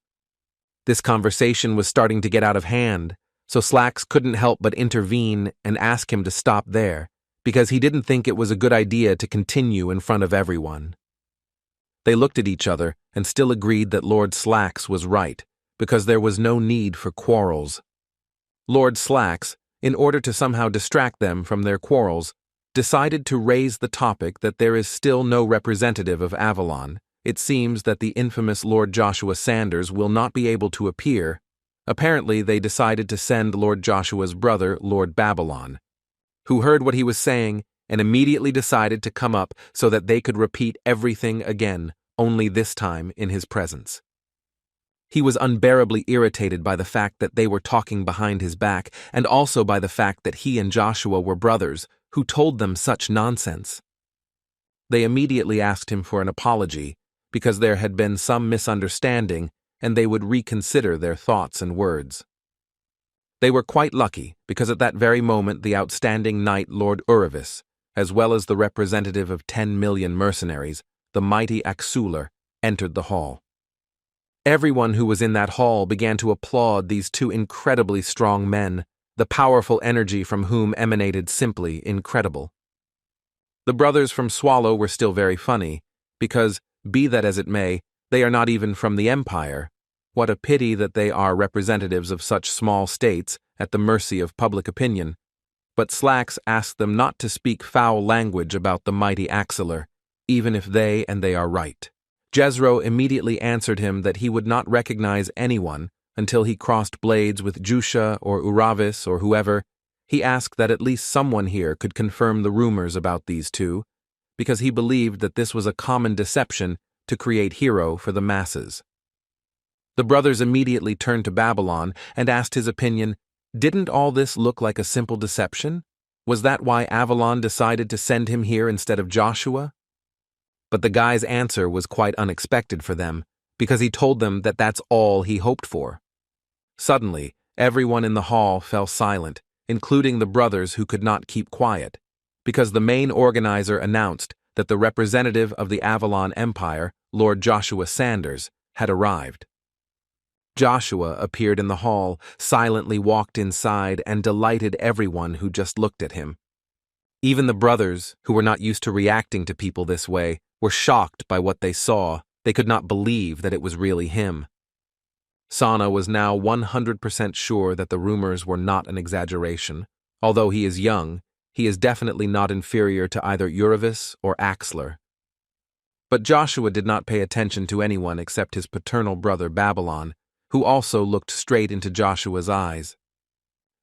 This conversation was starting to get out of hand, so Slacks couldn't help but intervene and ask him to stop there, because he didn't think it was a good idea to continue in front of everyone. They looked at each other and still agreed that Lord Slacks was right, because there was no need for quarrels. Lord Slacks, in order to somehow distract them from their quarrels, decided to raise the topic that there is still no representative of Avalon. It seems that the infamous Lord Joshua Sanders will not be able to appear. Apparently, they decided to send Lord Joshua's brother, Lord Babylon, who heard what he was saying and immediately decided to come up so that they could repeat everything again, only this time in his presence. He was unbearably irritated by the fact that they were talking behind his back, and also by the fact that he and Joshua were brothers, who told them such nonsense. They immediately asked him for an apology, because there had been some misunderstanding, and they would reconsider their thoughts and words. They were quite lucky, because at that very moment the outstanding knight Lord Uravis, as well as the representative of 10 million mercenaries, the mighty Axular, entered the hall. Everyone who was in that hall began to applaud these two incredibly strong men, the powerful energy from whom emanated simply incredible. The brothers from Swallow were still very funny, because, be that as it may, they are not even from the Empire. What a pity that they are representatives of such small states at the mercy of public opinion. But Slacks asked them not to speak foul language about the mighty Axular, even if they are right. Jezro immediately answered him that he would not recognize anyone until he crossed blades with Jusha or Uravis or whoever. He asked that at least someone here could confirm the rumors about these two, because he believed that this was a common deception to create hero for the masses. The brothers immediately turned to Babylon and asked his opinion. Didn't all this look like a simple deception? Was that why Avalon decided to send him here instead of Joshua? But the guy's answer was quite unexpected for them, because he told them that that's all he hoped for. Suddenly, everyone in the hall fell silent, including the brothers who could not keep quiet, because the main organizer announced that the representative of the Avalon Empire, Lord Joshua Sanders, had arrived. Joshua appeared in the hall, silently walked inside, and delighted everyone who just looked at him. Even the brothers, who were not used to reacting to people this way, were shocked by what they saw. They could not believe that it was really him. Sana was now 100% sure that the rumors were not an exaggeration. Although he is young, he is definitely not inferior to either Uravis or Axular. But Joshua did not pay attention to anyone except his paternal brother Babylon, who also looked straight into Joshua's eyes.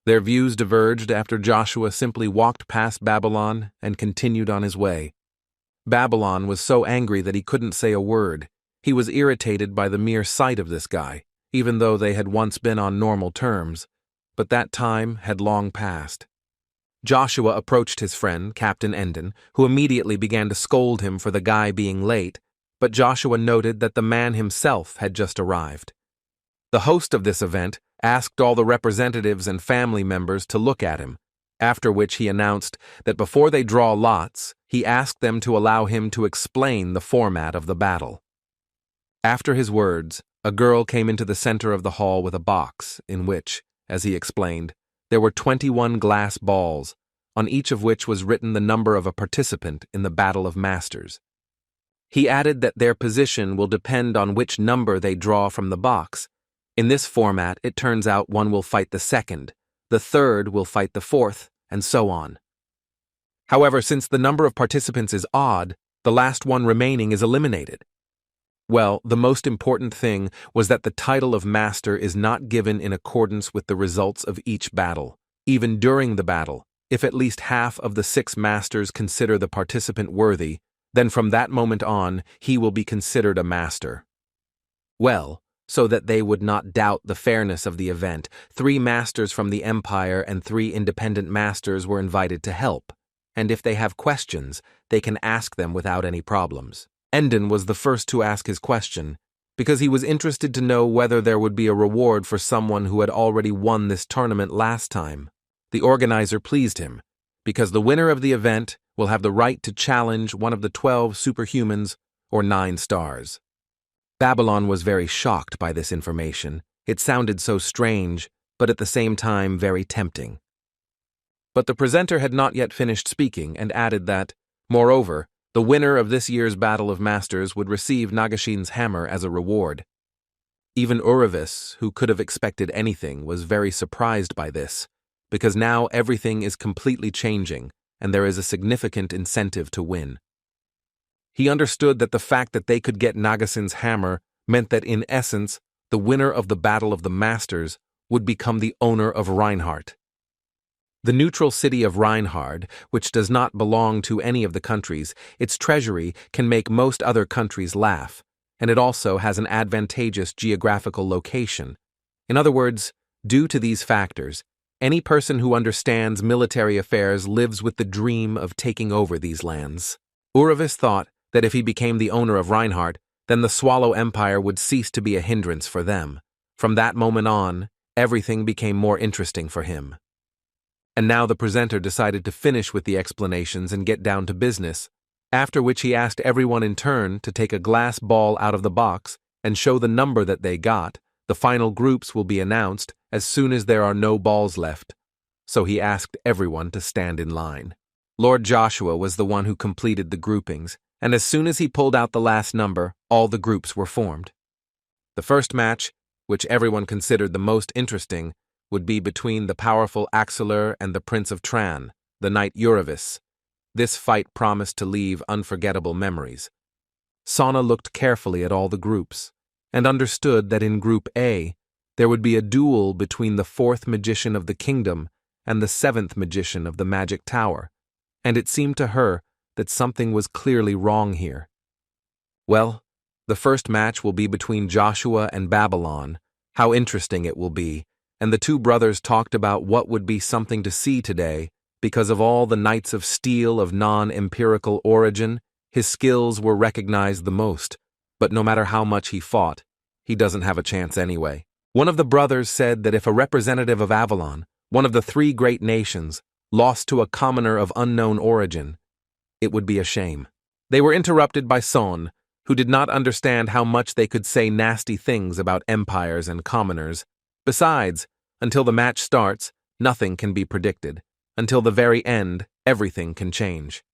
Their views diverged after Joshua simply walked past Babylon and continued on his way. Babylon was so angry that he couldn't say a word. He was irritated by the mere sight of this guy, even though they had once been on normal terms, but that time had long passed. Joshua approached his friend, Captain Endon, who immediately began to scold him for the guy being late, but Joshua noted that the man himself had just arrived. The host of this event asked all the representatives and family members to look at him, after which he announced that before they draw lots, he asked them to allow him to explain the format of the battle. After his words, a girl came into the center of the hall with a box in which, as he explained, there were 21 glass balls, on each of which was written the number of a participant in the Battle of Masters. He added that their position will depend on which number they draw from the box. In this format, it turns out one will fight the second, the third will fight the fourth, and so on. However, since the number of participants is odd, the last one remaining is eliminated. Well, the most important thing was that the title of Master is not given in accordance with the results of each battle. Even during the battle, if at least half of the 6 Masters consider the participant worthy, then from that moment on, he will be considered a Master. Well, so that they would not doubt the fairness of the event, 3 Masters from the Empire and 3 independent Masters were invited to help, and if they have questions, they can ask them without any problems. Endon was the first to ask his question, because he was interested to know whether there would be a reward for someone who had already won this tournament last time. The organizer pleased him, because the winner of the event will have the right to challenge one of the 12 superhumans or 9 stars. Babylon was very shocked by this information. It sounded so strange, but at the same time very tempting. But the presenter had not yet finished speaking and added that, moreover, the winner of this year's Battle of Masters would receive Nagashin's hammer as a reward. Even Uravis, who could have expected anything, was very surprised by this, because now everything is completely changing and there is a significant incentive to win. He understood that the fact that they could get Nagashin's hammer meant that in essence, the winner of the Battle of the Masters would become the owner of Reinhardt. The neutral city of Reinhardt, which does not belong to any of the countries, its treasury can make most other countries laugh, and it also has an advantageous geographical location. In other words, due to these factors, any person who understands military affairs lives with the dream of taking over these lands. Uravis thought that if he became the owner of Reinhardt, then the Swallow Empire would cease to be a hindrance for them. From that moment on, everything became more interesting for him. And now the presenter decided to finish with the explanations and get down to business, after which he asked everyone in turn to take a glass ball out of the box and show the number that they got. The final groups will be announced as soon as there are no balls left. So he asked everyone to stand in line. Lord Joshua was the one who completed the groupings, and as soon as he pulled out the last number, all the groups were formed. The first match, which everyone considered the most interesting, would be between the powerful Axeler and the Prince of Tran, the knight Uravis. This fight promised to leave unforgettable memories. Sana looked carefully at all the groups, and understood that in Group A, there would be a duel between the 4th magician of the kingdom and the 7th magician of the magic tower, and it seemed to her that something was clearly wrong here. Well, the first match will be between Joshua and Babylon. How interesting it will be, and the two brothers talked about what would be something to see today. Because of all the Knights of Steel of non-empirical origin, his skills were recognized the most, but no matter how much he fought, he doesn't have a chance anyway. One of the brothers said that if a representative of Avalon, one of the 3 great nations, lost to a commoner of unknown origin, it would be a shame. They were interrupted by Son, who did not understand how much they could say nasty things about empires and commoners. Besides, until the match starts, nothing can be predicted. Until the very end, everything can change.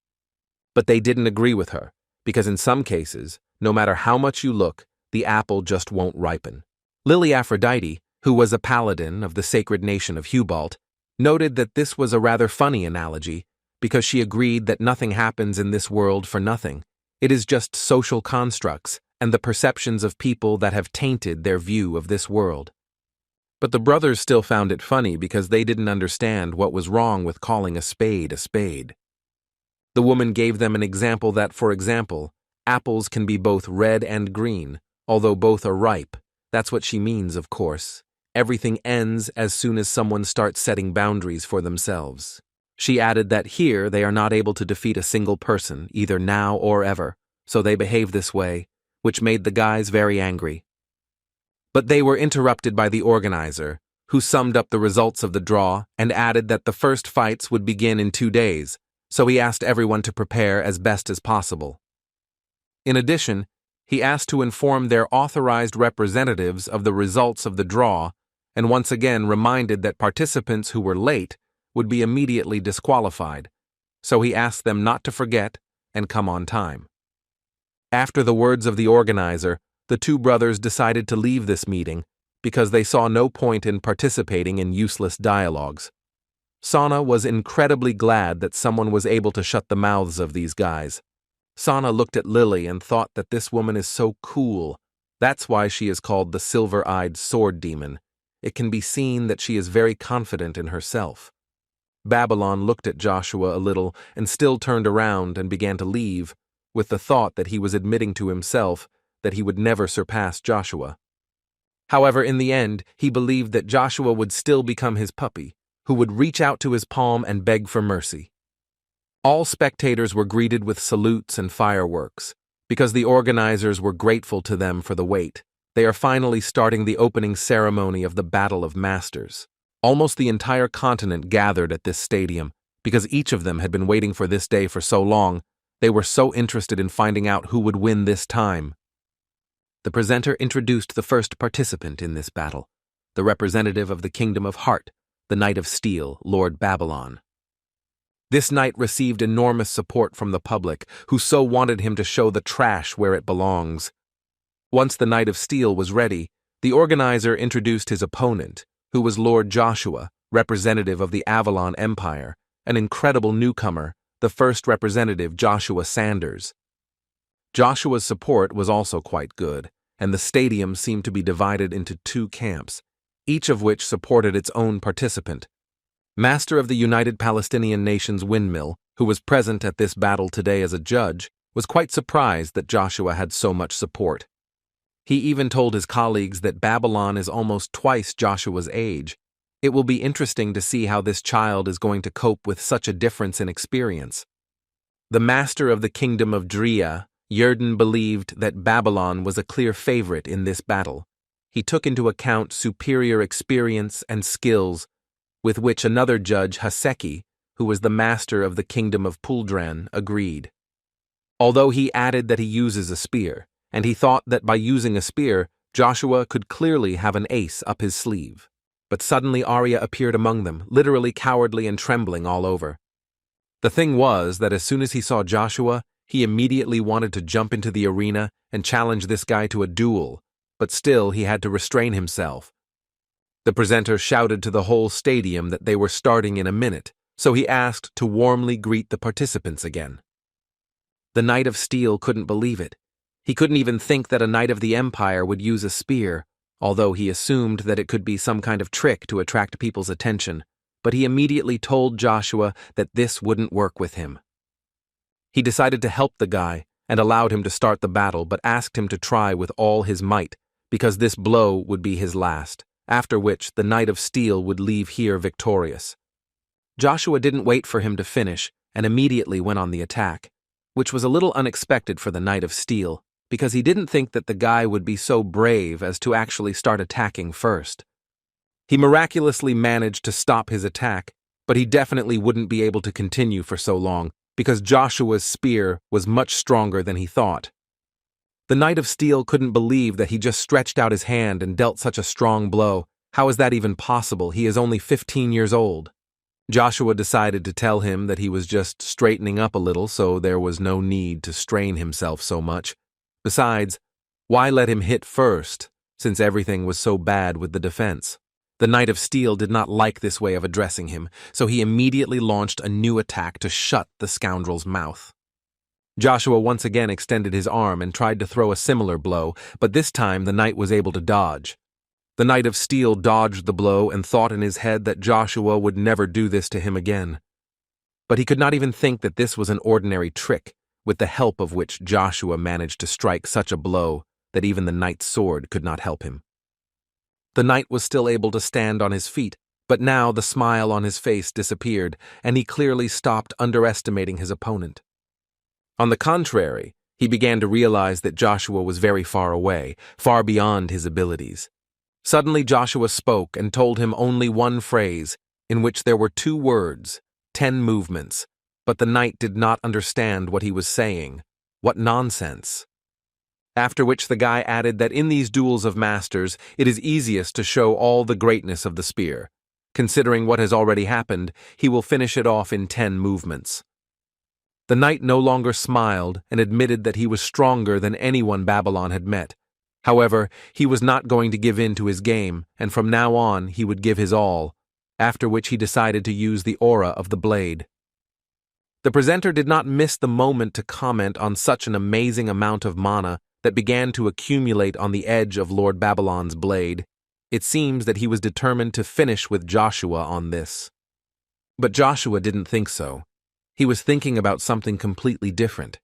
But they didn't agree with her, because in some cases, no matter how much you look, the apple just won't ripen. Lily Aphrodite, who was a paladin of the sacred nation of Hubalt, noted that this was a rather funny analogy, because she agreed that nothing happens in this world for nothing. It is just social constructs and the perceptions of people that have tainted their view of this world. But the brothers still found it funny because they didn't understand what was wrong with calling a spade a spade. The woman gave them an example that, for example, apples can be both red and green, although both are ripe. That's what she means, of course. Everything ends as soon as someone starts setting boundaries for themselves. She added that here they are not able to defeat a single person, either now or ever, so they behave this way, which made the guys very angry. But they were interrupted by the organizer, who summed up the results of the draw and added that the first fights would begin in 2 days, so he asked everyone to prepare as best as possible. In addition, he asked to inform their authorized representatives of the results of the draw and once again reminded that participants who were late would be immediately disqualified, so he asked them not to forget and come on time. After the words of the organizer, the two brothers decided to leave this meeting because they saw no point in participating in useless dialogues. Sana was incredibly glad that someone was able to shut the mouths of these guys. Sana looked at Lily and thought that this woman is so cool. That's why she is called the Silver-Eyed Sword Demon. It can be seen that she is very confident in herself. Babylon looked at Joshua a little and still turned around and began to leave, with the thought that he was admitting to himself that he would never surpass Joshua. However, in the end, he believed that Joshua would still become his puppy, who would reach out to his palm and beg for mercy. All spectators were greeted with salutes and fireworks, because the organizers were grateful to them for the wait. They are finally starting the opening ceremony of the Battle of Masters. Almost the entire continent gathered at this stadium, because each of them had been waiting for this day for so long. They were so interested in finding out who would win this time. the presenter introduced the first participant in this battle, the representative of the Kingdom of Heart, the Knight of Steel, Lord Babylon. This knight received enormous support from the public, who so wanted him to show the trash where it belongs. Once the Knight of Steel was ready, the organizer introduced his opponent, who was Lord Joshua, representative of the Avalon Empire, an incredible newcomer, the first representative, Joshua Sanders. Joshua's support was also quite good, and the stadium seemed to be divided into two camps, each of which supported its own participant. Master of the United Palestinian Nations Windmill, who was present at this battle today as a judge, was quite surprised that Joshua had so much support. He even told his colleagues that Babylon is almost twice Joshua's age. It will be interesting to see how this child is going to cope with such a difference in experience. The master of the kingdom of Drea, Yerden, believed that Babylon was a clear favorite in this battle. He took into account superior experience and skills, with which another judge, Haseki, who was the master of the kingdom of Puldran, agreed. Although he added that he uses a spear, and he thought that by using a spear, Joshua could clearly have an ace up his sleeve. But suddenly Arya appeared among them, literally cowardly and trembling all over. The thing was that as soon as he saw Joshua, he immediately wanted to jump into the arena and challenge this guy to a duel, but still he had to restrain himself. The presenter shouted to the whole stadium that they were starting in a minute, so he asked to warmly greet the participants again. The Knight of Steel couldn't believe it. He couldn't even think that a Knight of the Empire would use a spear, although he assumed that it could be some kind of trick to attract people's attention, but he immediately told Joshua that this wouldn't work with him. He decided to help the guy and allowed him to start the battle, but asked him to try with all his might, because this blow would be his last, after which the Knight of Steel would leave here victorious. Joshua didn't wait for him to finish and immediately went on the attack, which was a little unexpected for the Knight of Steel, because he didn't think that the guy would be so brave as to actually start attacking first. He miraculously managed to stop his attack, but he definitely wouldn't be able to continue for so long, because Joshua's spear was much stronger than he thought. The Knight of Steel couldn't believe that he just stretched out his hand and dealt such a strong blow. How is that even possible? He is only 15 years old. Joshua decided to tell him that he was just straightening up a little, so there was no need to strain himself so much. Besides, why let him hit first, since everything was so bad with the defense? The Knight of Steel did not like this way of addressing him, so he immediately launched a new attack to shut the scoundrel's mouth. Joshua once again extended his arm and tried to throw a similar blow, but this time the knight was able to dodge. The Knight of Steel dodged the blow and thought in his head that Joshua would never do this to him again. But he could not even think that this was an ordinary trick, with the help of which Joshua managed to strike such a blow that even the knight's sword could not help him. The knight was still able to stand on his feet, but now the smile on his face disappeared, and he clearly stopped underestimating his opponent. On the contrary, he began to realize that Joshua was very far away, far beyond his abilities. Suddenly Joshua spoke and told him only one phrase, in which there were 2 words, 10 movements, but the knight did not understand what he was saying. What nonsense! After which the guy added that in these duels of masters, it is easiest to show all the greatness of the spear. Considering what has already happened, he will finish it off in 10 movements. The knight no longer smiled and admitted that he was stronger than anyone Babylon had met. However, he was not going to give in to his game, and from now on he would give his all, after which he decided to use the aura of the blade. The presenter did not miss the moment to comment on such an amazing amount of mana that began to accumulate on the edge of Lord Babylon's blade. It seems that he was determined to finish with Joshua on this. But Joshua didn't think so. He was thinking about something completely different.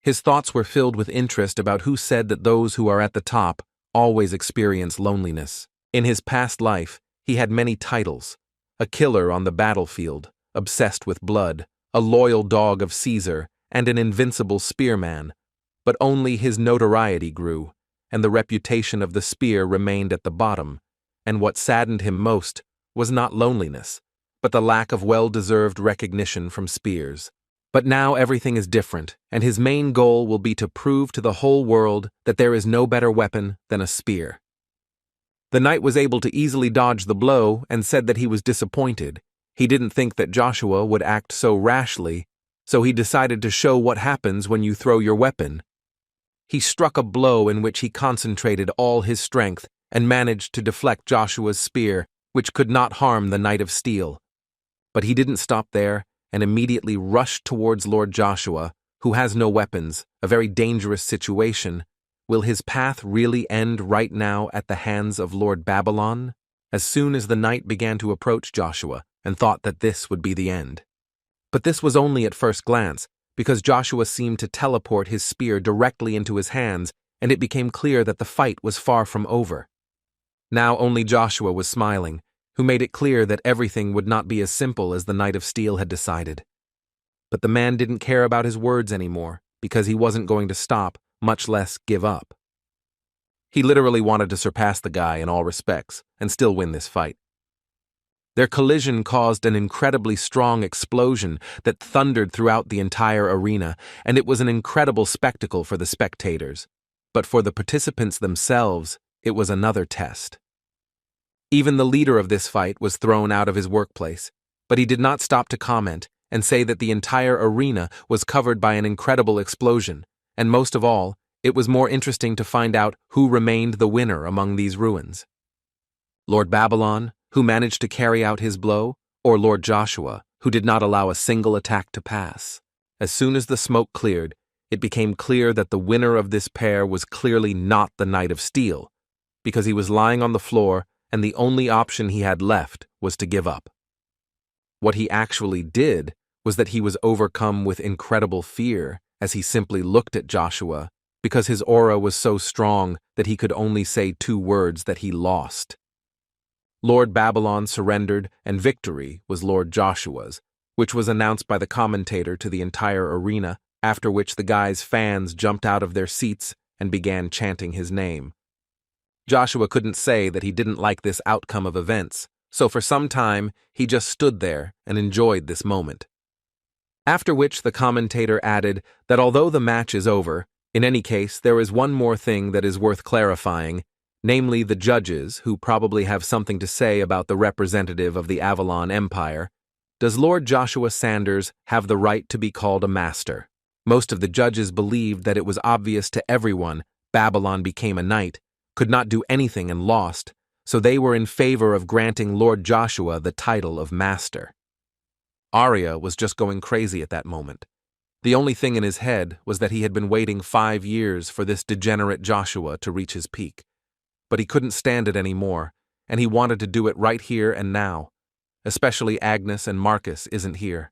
His thoughts were filled with interest about who said that those who are at the top always experience loneliness. In his past life, he had many titles: a killer on the battlefield, obsessed with blood, a loyal dog of Caesar, and an invincible spearman. But only his notoriety grew, and the reputation of the spear remained at the bottom, and what saddened him most was not loneliness, but the lack of well-deserved recognition from spears. But now everything is different, and his main goal will be to prove to the whole world that there is no better weapon than a spear. The knight was able to easily dodge the blow and said that he was disappointed. He didn't think that Joshua would act so rashly, so he decided to show what happens when you throw your weapon. He struck a blow in which he concentrated all his strength and managed to deflect Joshua's spear, which could not harm the Knight of Steel. But he didn't stop there and immediately rushed towards Lord Joshua, who has no weapons, a very dangerous situation. Will his path really end right now at the hands of Lord Babylon? As soon as the knight began to approach Joshua and thought that this would be the end. But this was only at first glance, because Joshua seemed to teleport his spear directly into his hands, and it became clear that the fight was far from over. Now only Joshua was smiling, who made it clear that everything would not be as simple as the Knight of Steel had decided. But the man didn't care about his words anymore, because he wasn't going to stop, much less give up. He literally wanted to surpass the guy in all respects, and still win this fight. Their collision caused an incredibly strong explosion that thundered throughout the entire arena, and it was an incredible spectacle for the spectators. But for the participants themselves, it was another test. Even the leader of this fight was thrown out of his workplace, but he did not stop to comment and say that the entire arena was covered by an incredible explosion, and most of all, it was more interesting to find out who remained the winner among these ruins. Lord Babylon, who managed to carry out his blow, or Lord Joshua, who did not allow a single attack to pass. As soon as the smoke cleared, it became clear that the winner of this pair was clearly not the Knight of Steel, because he was lying on the floor and the only option he had left was to give up. What he actually did was that he was overcome with incredible fear as he simply looked at Joshua, because his aura was so strong that he could only say two words that he lost. Lord Babylon surrendered, and victory was Lord Joshua's, which was announced by the commentator to the entire arena, after which the guy's fans jumped out of their seats and began chanting his name. Joshua couldn't say that he didn't like this outcome of events, so for some time he just stood there and enjoyed this moment. After which the commentator added that although the match is over, in any case there is one more thing that is worth clarifying, namely the judges, who probably have something to say about the representative of the Avalon Empire. Does Lord Joshua Sanders have the right to be called a master? Most of the judges believed that it was obvious to everyone Babylon became a knight, could not do anything and lost, so they were in favor of granting Lord Joshua the title of master. Arya was just going crazy at that moment. The only thing in his head was that he had been waiting 5 years for this degenerate Joshua to reach his peak. But he couldn't stand it anymore, and he wanted to do it right here and now. Especially Agnes and Marcus isn't here.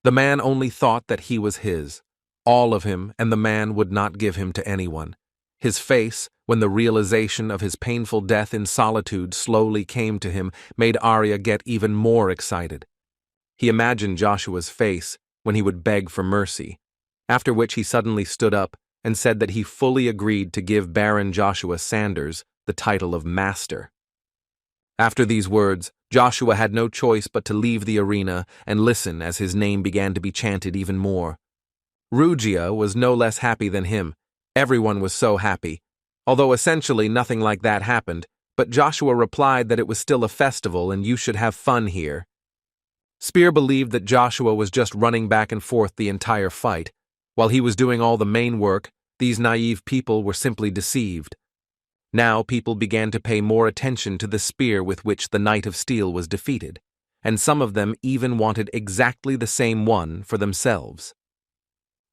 The man only thought that he was his, all of him, and the man would not give him to anyone. His face, when the realization of his painful death in solitude slowly came to him, made Arya get even more excited. He imagined Joshua's face when he would beg for mercy, after which he suddenly stood up and said that he fully agreed to give Baron Joshua Sanders the title of master. After these words, Joshua had no choice but to leave the arena and listen as his name began to be chanted even more. Rugia was no less happy than him. Everyone was so happy, although essentially nothing like that happened, but Joshua replied that it was still a festival and you should have fun here. Spear believed that Joshua was just running back and forth the entire fight. While he was doing all the main work, these naive people were simply deceived. Now people began to pay more attention to the spear with which the Knight of Steel was defeated, and some of them even wanted exactly the same one for themselves.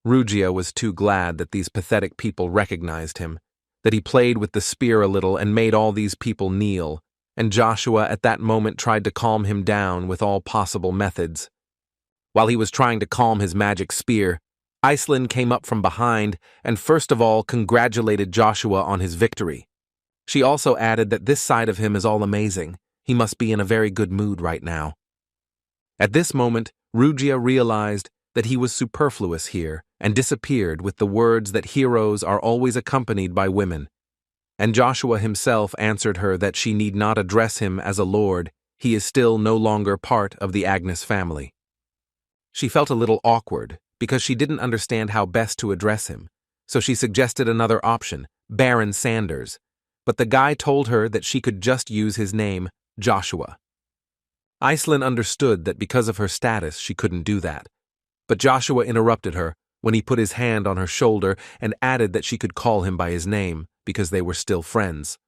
Rugia was too glad that these pathetic people recognized him, that he played with the spear a little and made all these people kneel, and Joshua at that moment tried to calm him down with all possible methods. While he was trying to calm his magic spear, Iceland came up from behind and first of all congratulated Joshua on his victory. She also added that this side of him is all amazing. He must be in a very good mood right now. At this moment, Rugia realized that he was superfluous here and disappeared with the words that heroes are always accompanied by women. And Joshua himself answered her that she need not address him as a lord, he is still no longer part of the Agnes family. She felt a little awkward because she didn't understand how best to address him, so she suggested another option, Baron Sanders, but the guy told her that she could just use his name, Joshua. Iselin understood that because of her status she couldn't do that, but Joshua interrupted her when he put his hand on her shoulder and added that she could call him by his name because they were still friends.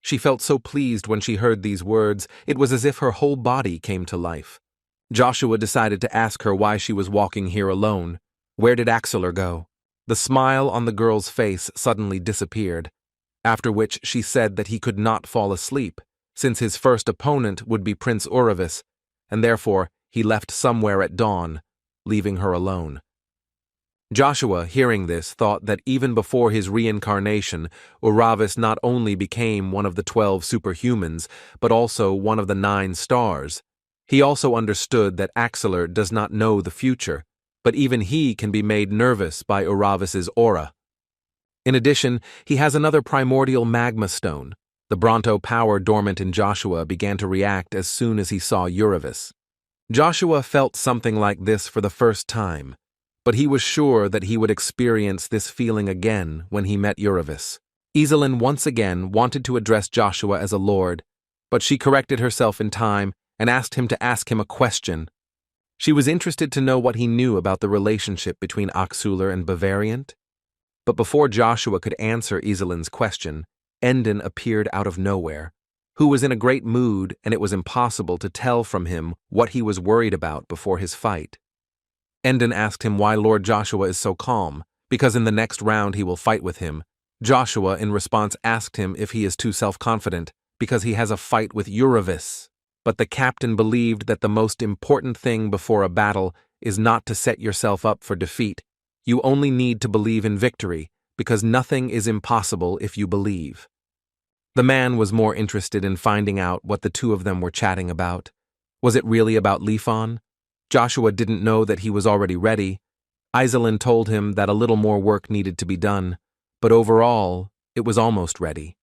She felt so pleased when she heard these words, it was as if her whole body came to life. Joshua decided to ask her why she was walking here alone. Where did Axeler go? The smile on the girl's face suddenly disappeared, after which she said that he could not fall asleep, since his first opponent would be Prince Uravis, and therefore he left somewhere at dawn, leaving her alone. Joshua, hearing this, thought that even before his reincarnation, Uravis not only became one of the 12 superhumans, but also one of the 9 stars. He also understood that Axeler does not know the future, but even he can be made nervous by Uravis's aura. In addition, he has another primordial magma stone. The Bronto power dormant in Joshua began to react as soon as he saw Uravis. Joshua felt something like this for the first time, but he was sure that he would experience this feeling again when he met Uravis. Iselin once again wanted to address Joshua as a lord, but she corrected herself in time and asked him to ask him a question. She was interested to know what he knew about the relationship between Axeler and Bavariant. But before Joshua could answer Iselin's question, Endon appeared out of nowhere, who was in a great mood, and it was impossible to tell from him what he was worried about before his fight. Endon asked him why Lord Joshua is so calm, because in the next round he will fight with him. Joshua, in response, asked him if he is too self-confident, because he has a fight with Uravis. But the captain believed that the most important thing before a battle is not to set yourself up for defeat. You only need to believe in victory, because nothing is impossible if you believe. The man was more interested in finding out what the two of them were chatting about. Was it really about Lifon? Joshua didn't know that he was already ready. Iselin told him that a little more work needed to be done, but overall, it was almost ready.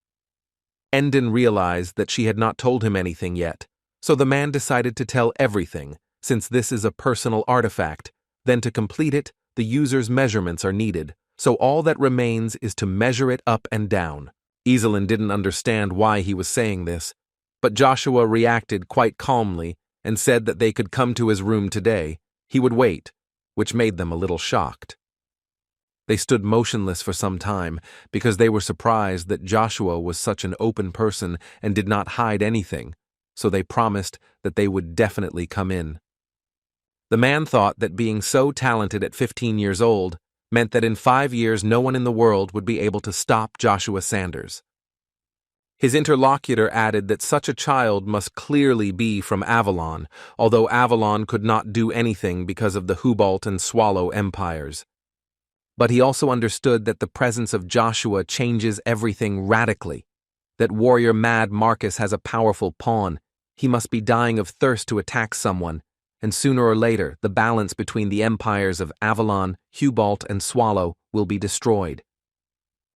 Endon realized that she had not told him anything yet, so the man decided to tell everything, since this is a personal artifact. Then to complete it, the user's measurements are needed, so all that remains is to measure it up and down. Iselin didn't understand why he was saying this, but Joshua reacted quite calmly and said that they could come to his room today. He would wait, which made them a little shocked. They stood motionless for some time because they were surprised that Joshua was such an open person and did not hide anything, so they promised that they would definitely come in. The man thought that being so talented at 15 years old meant that in 5 years no one in the world would be able to stop Joshua Sanders. His interlocutor added that such a child must clearly be from Avalon, although Avalon could not do anything because of the Hubalt and Swallow empires. But he also understood that the presence of Joshua changes everything radically, that warrior Mad Marcus has a powerful pawn. He must be dying of thirst to attack someone, and sooner or later the balance between the empires of Avalon, Hubalt, and Swallow will be destroyed.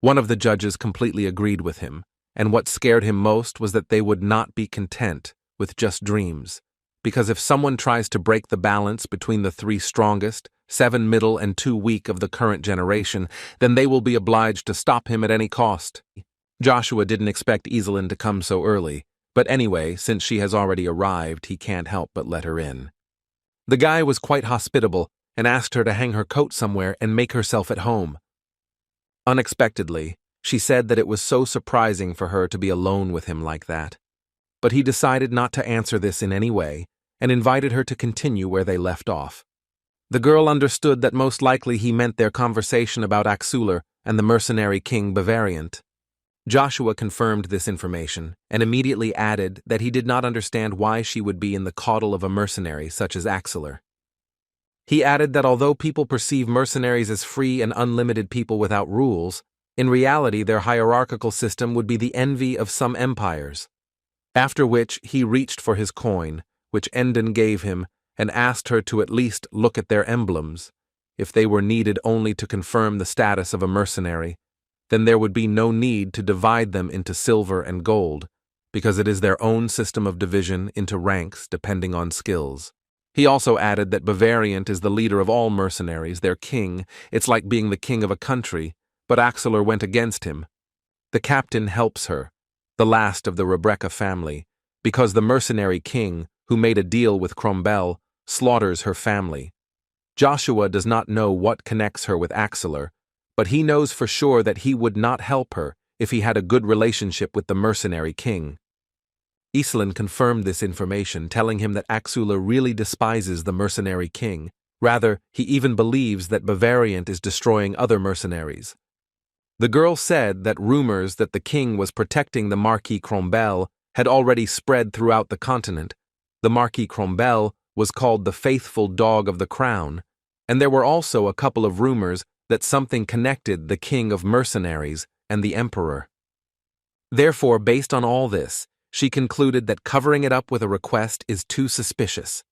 One of the judges completely agreed with him, and what scared him most was that they would not be content with just dreams, because if someone tries to break the balance between the 3 strongest, 7 middle, and 2 weak of the current generation, then they will be obliged to stop him at any cost. Joshua didn't expect Iselin to come so early, but anyway, since she has already arrived, he can't help but let her in. The guy was quite hospitable and asked her to hang her coat somewhere and make herself at home. Unexpectedly, she said that it was so surprising for her to be alone with him like that. But he decided not to answer this in any way and invited her to continue where they left off. The girl understood that most likely he meant their conversation about Axeler and the mercenary king Bavariant. Joshua confirmed this information and immediately added that he did not understand why she would be in the coddle of a mercenary such as Axeler. He added that although people perceive mercenaries as free and unlimited people without rules, in reality their hierarchical system would be the envy of some empires. After which he reached for his coin, which Endon gave him, and asked her to at least look at their emblems. If they were needed only to confirm the status of a mercenary, then there would be no need to divide them into silver and gold, because it is their own system of division into ranks depending on skills. He also added that Bavariant is the leader of all mercenaries, their king. It's like being the king of a country, but Axeler went against him. The captain helps her, the last of the Rebecca family, because the mercenary king, who made a deal with Crombell, slaughters her family. Joshua does not know what connects her with Axeler, but he knows for sure that he would not help her if he had a good relationship with the mercenary king. Iselin confirmed this information, telling him that Axeler really despises the mercenary king. Rather, he even believes that Bavariant is destroying other mercenaries. The girl said that rumors that the king was protecting the Marquis Crombell had already spread throughout the continent. The Marquis Crombell was called the faithful dog of the crown, and there were also a couple of rumors that something connected the king of mercenaries and the emperor. Therefore, based on all this, she concluded that covering it up with a request is too suspicious.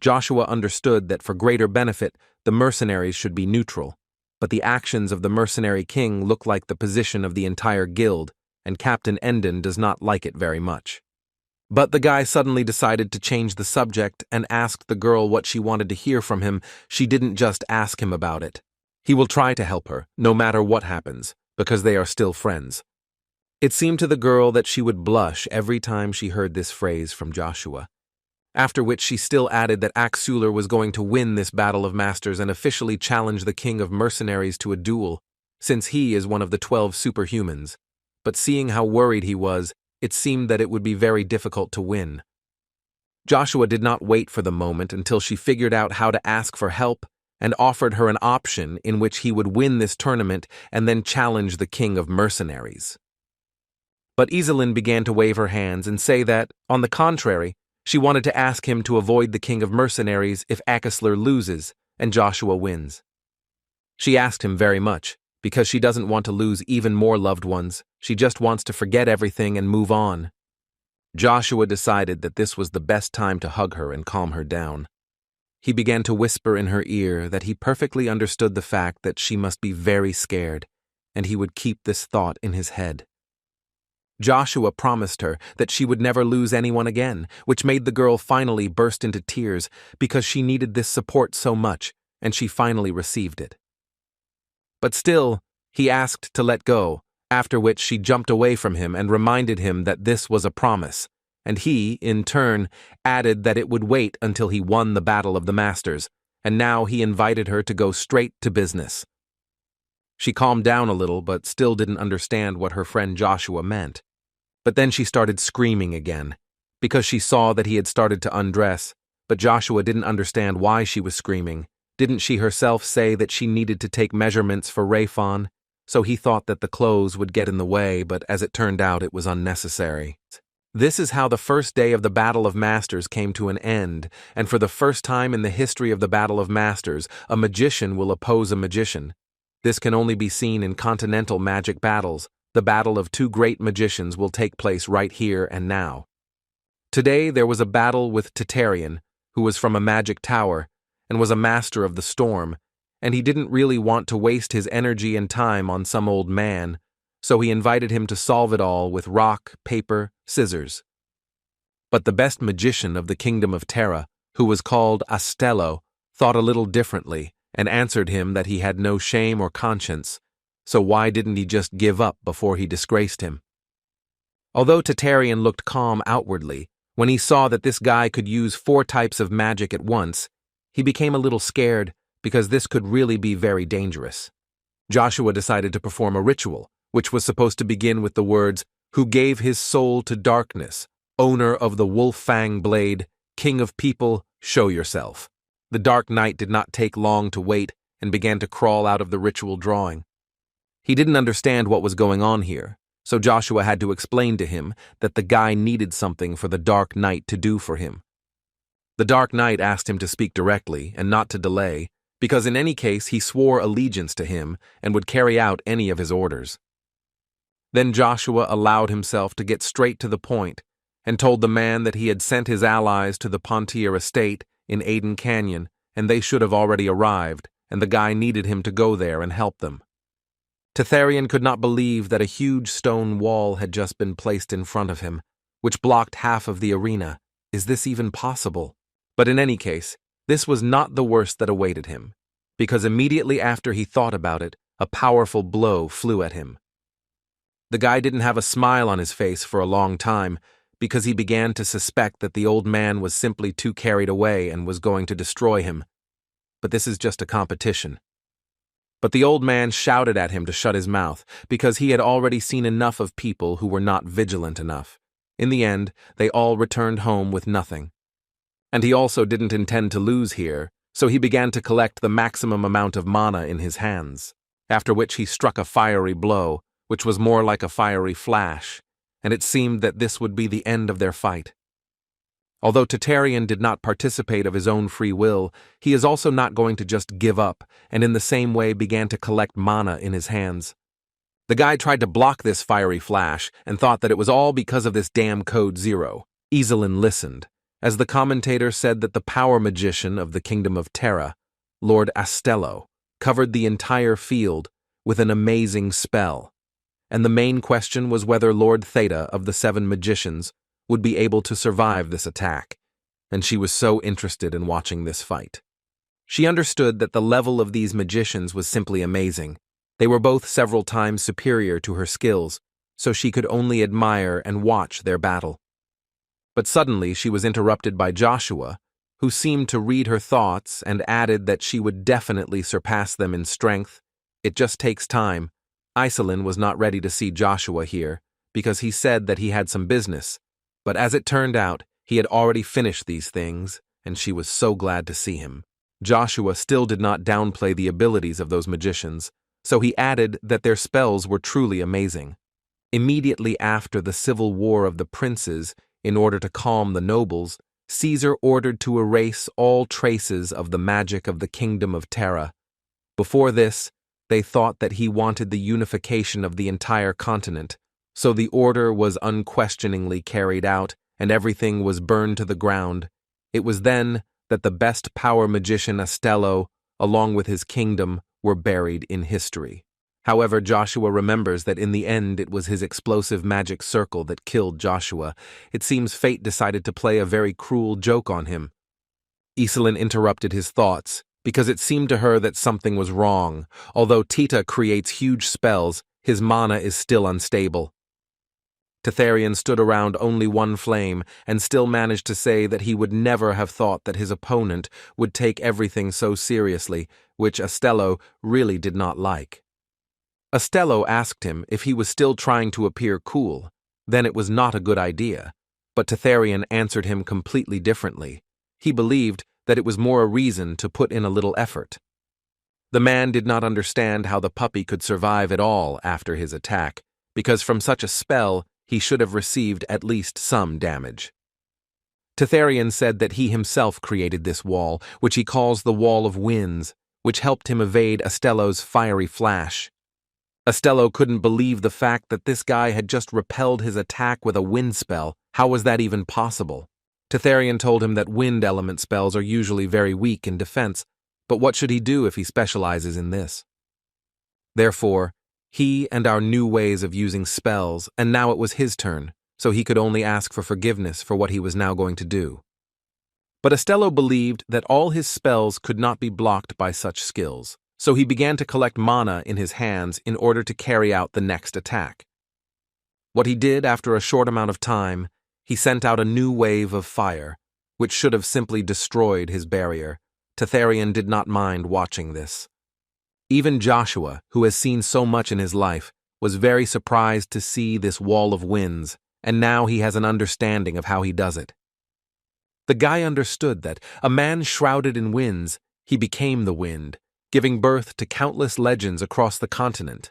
Joshua understood that for greater benefit, the mercenaries should be neutral, but the actions of the mercenary king look like the position of the entire guild, and Captain Endon does not like it very much. But the guy suddenly decided to change the subject and asked the girl what she wanted to hear from him. She didn't just ask him about it. He will try to help her, no matter what happens, because they are still friends. It seemed to the girl that she would blush every time she heard this phrase from Joshua. After which she still added that Axeler was going to win this battle of masters and officially challenge the king of mercenaries to a duel, since he is one of the 12 superhumans. But seeing how worried he was, it seemed that it would be very difficult to win. Joshua did not wait for the moment until she figured out how to ask for help and offered her an option in which he would win this tournament and then challenge the king of mercenaries. But Iselin began to wave her hands and say that, on the contrary, she wanted to ask him to avoid the king of mercenaries if Axeler loses and Joshua wins. She asked him very much, because she doesn't want to lose even more loved ones. She just wants to forget everything and move on. Joshua decided that this was the best time to hug her and calm her down. He began to whisper in her ear that he perfectly understood the fact that she must be very scared, and he would keep this thought in his head. Joshua promised her that she would never lose anyone again, which made the girl finally burst into tears because she needed this support so much, and she finally received it. But still, he asked to let go, after which she jumped away from him and reminded him that this was a promise, and he, in turn, added that it would wait until he won the Battle of the Masters, and now he invited her to go straight to business. She calmed down a little, but still didn't understand what her friend Joshua meant. But then she started screaming again, because she saw that he had started to undress, but Joshua didn't understand why she was screaming. Didn't she herself say that she needed to take measurements for Rayfon? So he thought that the clothes would get in the way, but as it turned out, it was unnecessary. This is how the first day of the Battle of Masters came to an end, and for the first time in the history of the Battle of Masters, a magician will oppose a magician. This can only be seen in continental magic battles. The battle of two great magicians will take place right here and now. Today there was a battle with Trifian, who was from a magic tower, and was a master of the storm, and he didn't really want to waste his energy and time on some old man, so he invited him to solve it all with rock, paper, scissors. But the best magician of the kingdom of Terra, who was called Astello, thought a little differently, and answered him that he had no shame or conscience, so why didn't he just give up before he disgraced him? Although Trifian looked calm outwardly, when he saw that this guy could use 4 types of magic at once, he became a little scared because this could really be very dangerous. Joshua decided to perform a ritual, which was supposed to begin with the words, "Who gave his soul to darkness, owner of the wolf-fang blade, king of people, show yourself." The Dark Knight did not take long to wait and began to crawl out of the ritual drawing. He didn't understand what was going on here, so Joshua had to explain to him that the guy needed something for the Dark Knight to do for him. The Dark Knight asked him to speak directly and not to delay, because in any case he swore allegiance to him and would carry out any of his orders. Then Joshua allowed himself to get straight to the point and told the man that he had sent his allies to the Pontier estate in Aden Canyon and they should have already arrived, and the guy needed him to go there and help them. Trifian could not believe that a huge stone wall had just been placed in front of him, which blocked half of the arena. Is this even possible? But in any case, this was not the worst that awaited him, because immediately after he thought about it, a powerful blow flew at him. The guy didn't have a smile on his face for a long time, because he began to suspect that the old man was simply too carried away and was going to destroy him. But this is just a competition. But the old man shouted at him to shut his mouth, because he had already seen enough of people who were not vigilant enough. In the end, they all returned home with nothing. And he also didn't intend to lose here, so he began to collect the maximum amount of mana in his hands, after which he struck a fiery blow, which was more like a fiery flash, and it seemed that this would be the end of their fight. Although Tartarian did not participate of his own free will, he is also not going to just give up, and in the same way began to collect mana in his hands. The guy tried to block this fiery flash and thought that it was all because of this damn Code Zero. Iselin listened, as the commentator said that the power magician of the Kingdom of Terra, Lord Astello, covered the entire field with an amazing spell. And the main question was whether Lord Theta of the Seven Magicians would be able to survive this attack, and she was so interested in watching this fight. She understood that the level of these magicians was simply amazing. They were both several times superior to her skills, so she could only admire and watch their battle. But suddenly she was interrupted by Joshua, who seemed to read her thoughts and added that she would definitely surpass them in strength. It just takes time. Iselin was not ready to see Joshua here, because he said that he had some business, but as it turned out, he had already finished these things, and she was so glad to see him. Joshua still did not downplay the abilities of those magicians, so he added that their spells were truly amazing. Immediately after the civil war of the princes, in order to calm the nobles, Caesar ordered to erase all traces of the magic of the Kingdom of Terra. Before this, they thought that he wanted the unification of the entire continent, so the order was unquestioningly carried out and everything was burned to the ground. It was then that the best power magician Astello, along with his kingdom, were buried in history. However, Joshua remembers that in the end it was his explosive magic circle that killed Joshua. It seems fate decided to play a very cruel joke on him. Iselin interrupted his thoughts, because it seemed to her that something was wrong. Although Tita creates huge spells, his mana is still unstable. Tartarian stood around only one flame and still managed to say that he would never have thought that his opponent would take everything so seriously, which Astello really did not like. Astello asked him if he was still trying to appear cool. Then it was not a good idea, but Tartarian answered him completely differently. He believed that it was more a reason to put in a little effort. The man did not understand how the puppy could survive at all after his attack, because from such a spell he should have received at least some damage. Tartarian said that he himself created this wall, which he calls the Wall of Winds, which helped him evade Astello's fiery flash. Astello couldn't believe the fact that this guy had just repelled his attack with a wind spell. How was that even possible? Tartarian told him that wind element spells are usually very weak in defense, but what should he do if he specializes in this? Therefore, he and our new ways of using spells, and now it was his turn, so he could only ask for forgiveness for what he was now going to do. But Astello believed that all his spells could not be blocked by such skills, so he began to collect mana in his hands in order to carry out the next attack. What he did after a short amount of time, he sent out a new wave of fire, which should have simply destroyed his barrier. Tartarian did not mind watching this. Even Joshua, who has seen so much in his life, was very surprised to see this wall of winds, and now he has an understanding of how he does it. The guy understood that, a man shrouded in winds, he became the wind, giving birth to countless legends across the continent.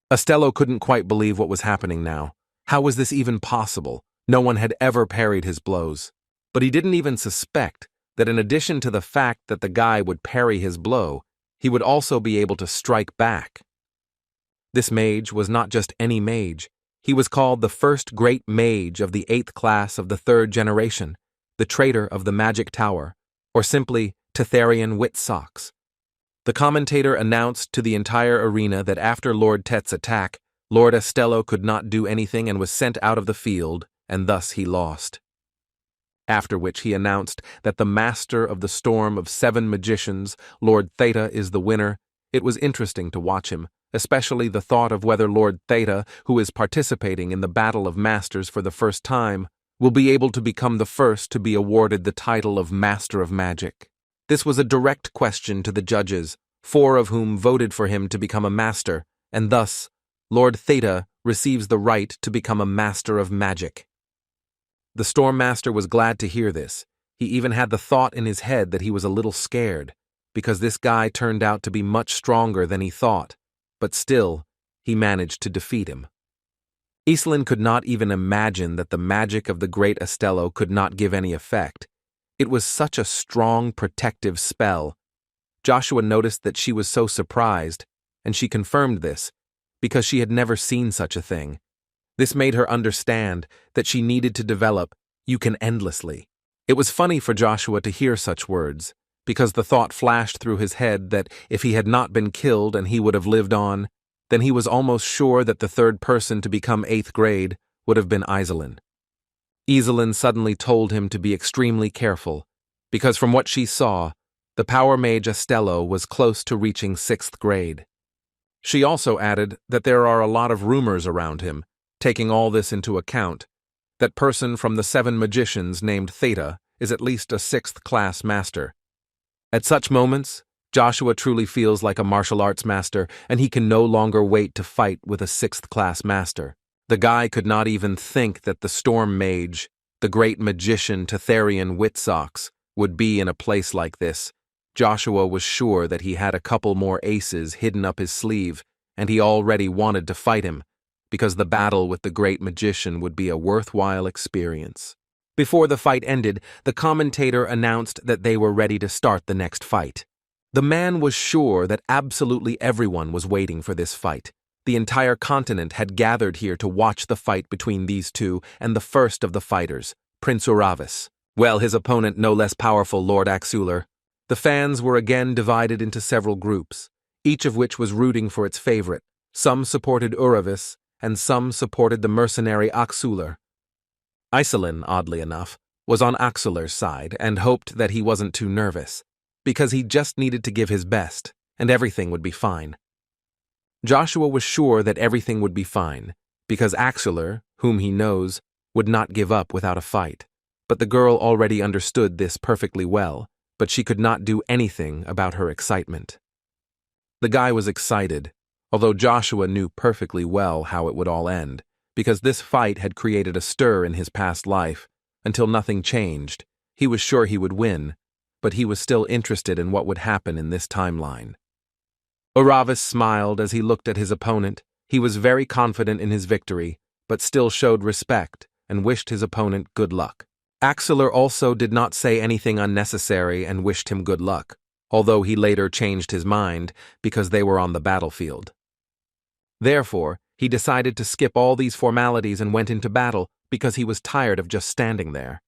Astello couldn't quite believe what was happening now. How was this even possible? No one had ever parried his blows. But he didn't even suspect that in addition to the fact that the guy would parry his blow, he would also be able to strike back. This mage was not just any mage. He was called the first great mage of the 8th class of the 3rd generation, the traitor of the Magic Tower, or simply Tartarian Witsocks. The commentator announced to the entire arena that after Lord Tet's attack, Lord Astello could not do anything and was sent out of the field, and thus he lost. after which he announced that the master of the storm of 7 magicians, Lord Theta, is the winner. It was interesting to watch him, especially the thought of whether Lord Theta, who is participating in the Battle of Masters for the first time, will be able to become the first to be awarded the title of Master of Magic. This was a direct question to the judges, 4 of whom voted for him to become a master, and thus, Lord Theta receives the right to become a Master of Magic. The Stormmaster was glad to hear this. He even had the thought in his head that he was a little scared, because this guy turned out to be much stronger than he thought, but still, he managed to defeat him. Iselin could not even imagine that the magic of the great Astello could not give any effect. It was such a strong, protective spell. Joshua noticed that she was so surprised, and she confirmed this, because she had never seen such a thing. This made her understand that she needed to develop "you can" endlessly. It was funny for Joshua to hear such words, because the thought flashed through his head that if he had not been killed and he would have lived on, then he was almost sure that the third person to become 8th grade would have been Iselin. Iselin suddenly told him to be extremely careful, because from what she saw, the power mage Astello was close to reaching 6th grade. She also added that there are a lot of rumors around him, taking all this into account. That person from the 7 magicians named Theta is at least a 6th class master. At such moments, Joshua truly feels like a martial arts master, and he can no longer wait to fight with a 6th class master. The guy could not even think that the storm mage, the great magician Tetherian Whitsocks, would be in a place like this. Joshua was sure that he had a couple more aces hidden up his sleeve, and he already wanted to fight him, because the battle with the great magician would be a worthwhile experience. Before the fight ended, the commentator announced that they were ready to start the next fight. The man was sure that absolutely everyone was waiting for this fight. The entire continent had gathered here to watch the fight between these two and the first of the fighters, Prince Uravis. Well, his opponent no less powerful, Lord Axular. The fans were again divided into several groups, each of which was rooting for its favorite. Some supported Uravis, and some supported the mercenary Axular. Iselin, oddly enough, was on Axular's side and hoped that he wasn't too nervous, because he just needed to give his best, and everything would be fine. Joshua was sure that everything would be fine, because Axular, whom he knows, would not give up without a fight. But the girl already understood this perfectly well, but she could not do anything about her excitement. The guy was excited, although Joshua knew perfectly well how it would all end, because this fight had created a stir in his past life. Until nothing changed, he was sure he would win, but he was still interested in what would happen in this timeline. Uravis smiled as he looked at his opponent. He was very confident in his victory, but still showed respect and wished his opponent good luck. Axular also did not say anything unnecessary and wished him good luck, although he later changed his mind because they were on the battlefield. Therefore, he decided to skip all these formalities and went into battle because he was tired of just standing there.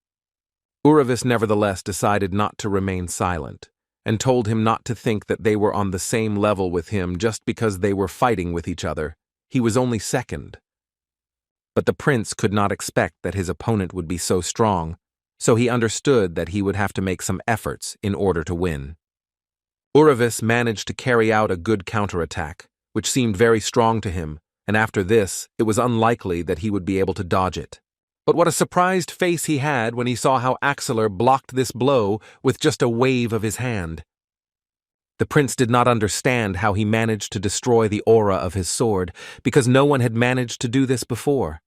Uravis nevertheless decided not to remain silent, and told him not to think that they were on the same level with him just because they were fighting with each other. He was only second. But the prince could not expect that his opponent would be so strong, so he understood that he would have to make some efforts in order to win. Uravis managed to carry out a good counterattack, which seemed very strong to him, and after this, it was unlikely that he would be able to dodge it. But what a surprised face he had when he saw how Axular blocked this blow with just a wave of his hand. The prince did not understand how he managed to destroy the aura of his sword, because no one had managed to do this before.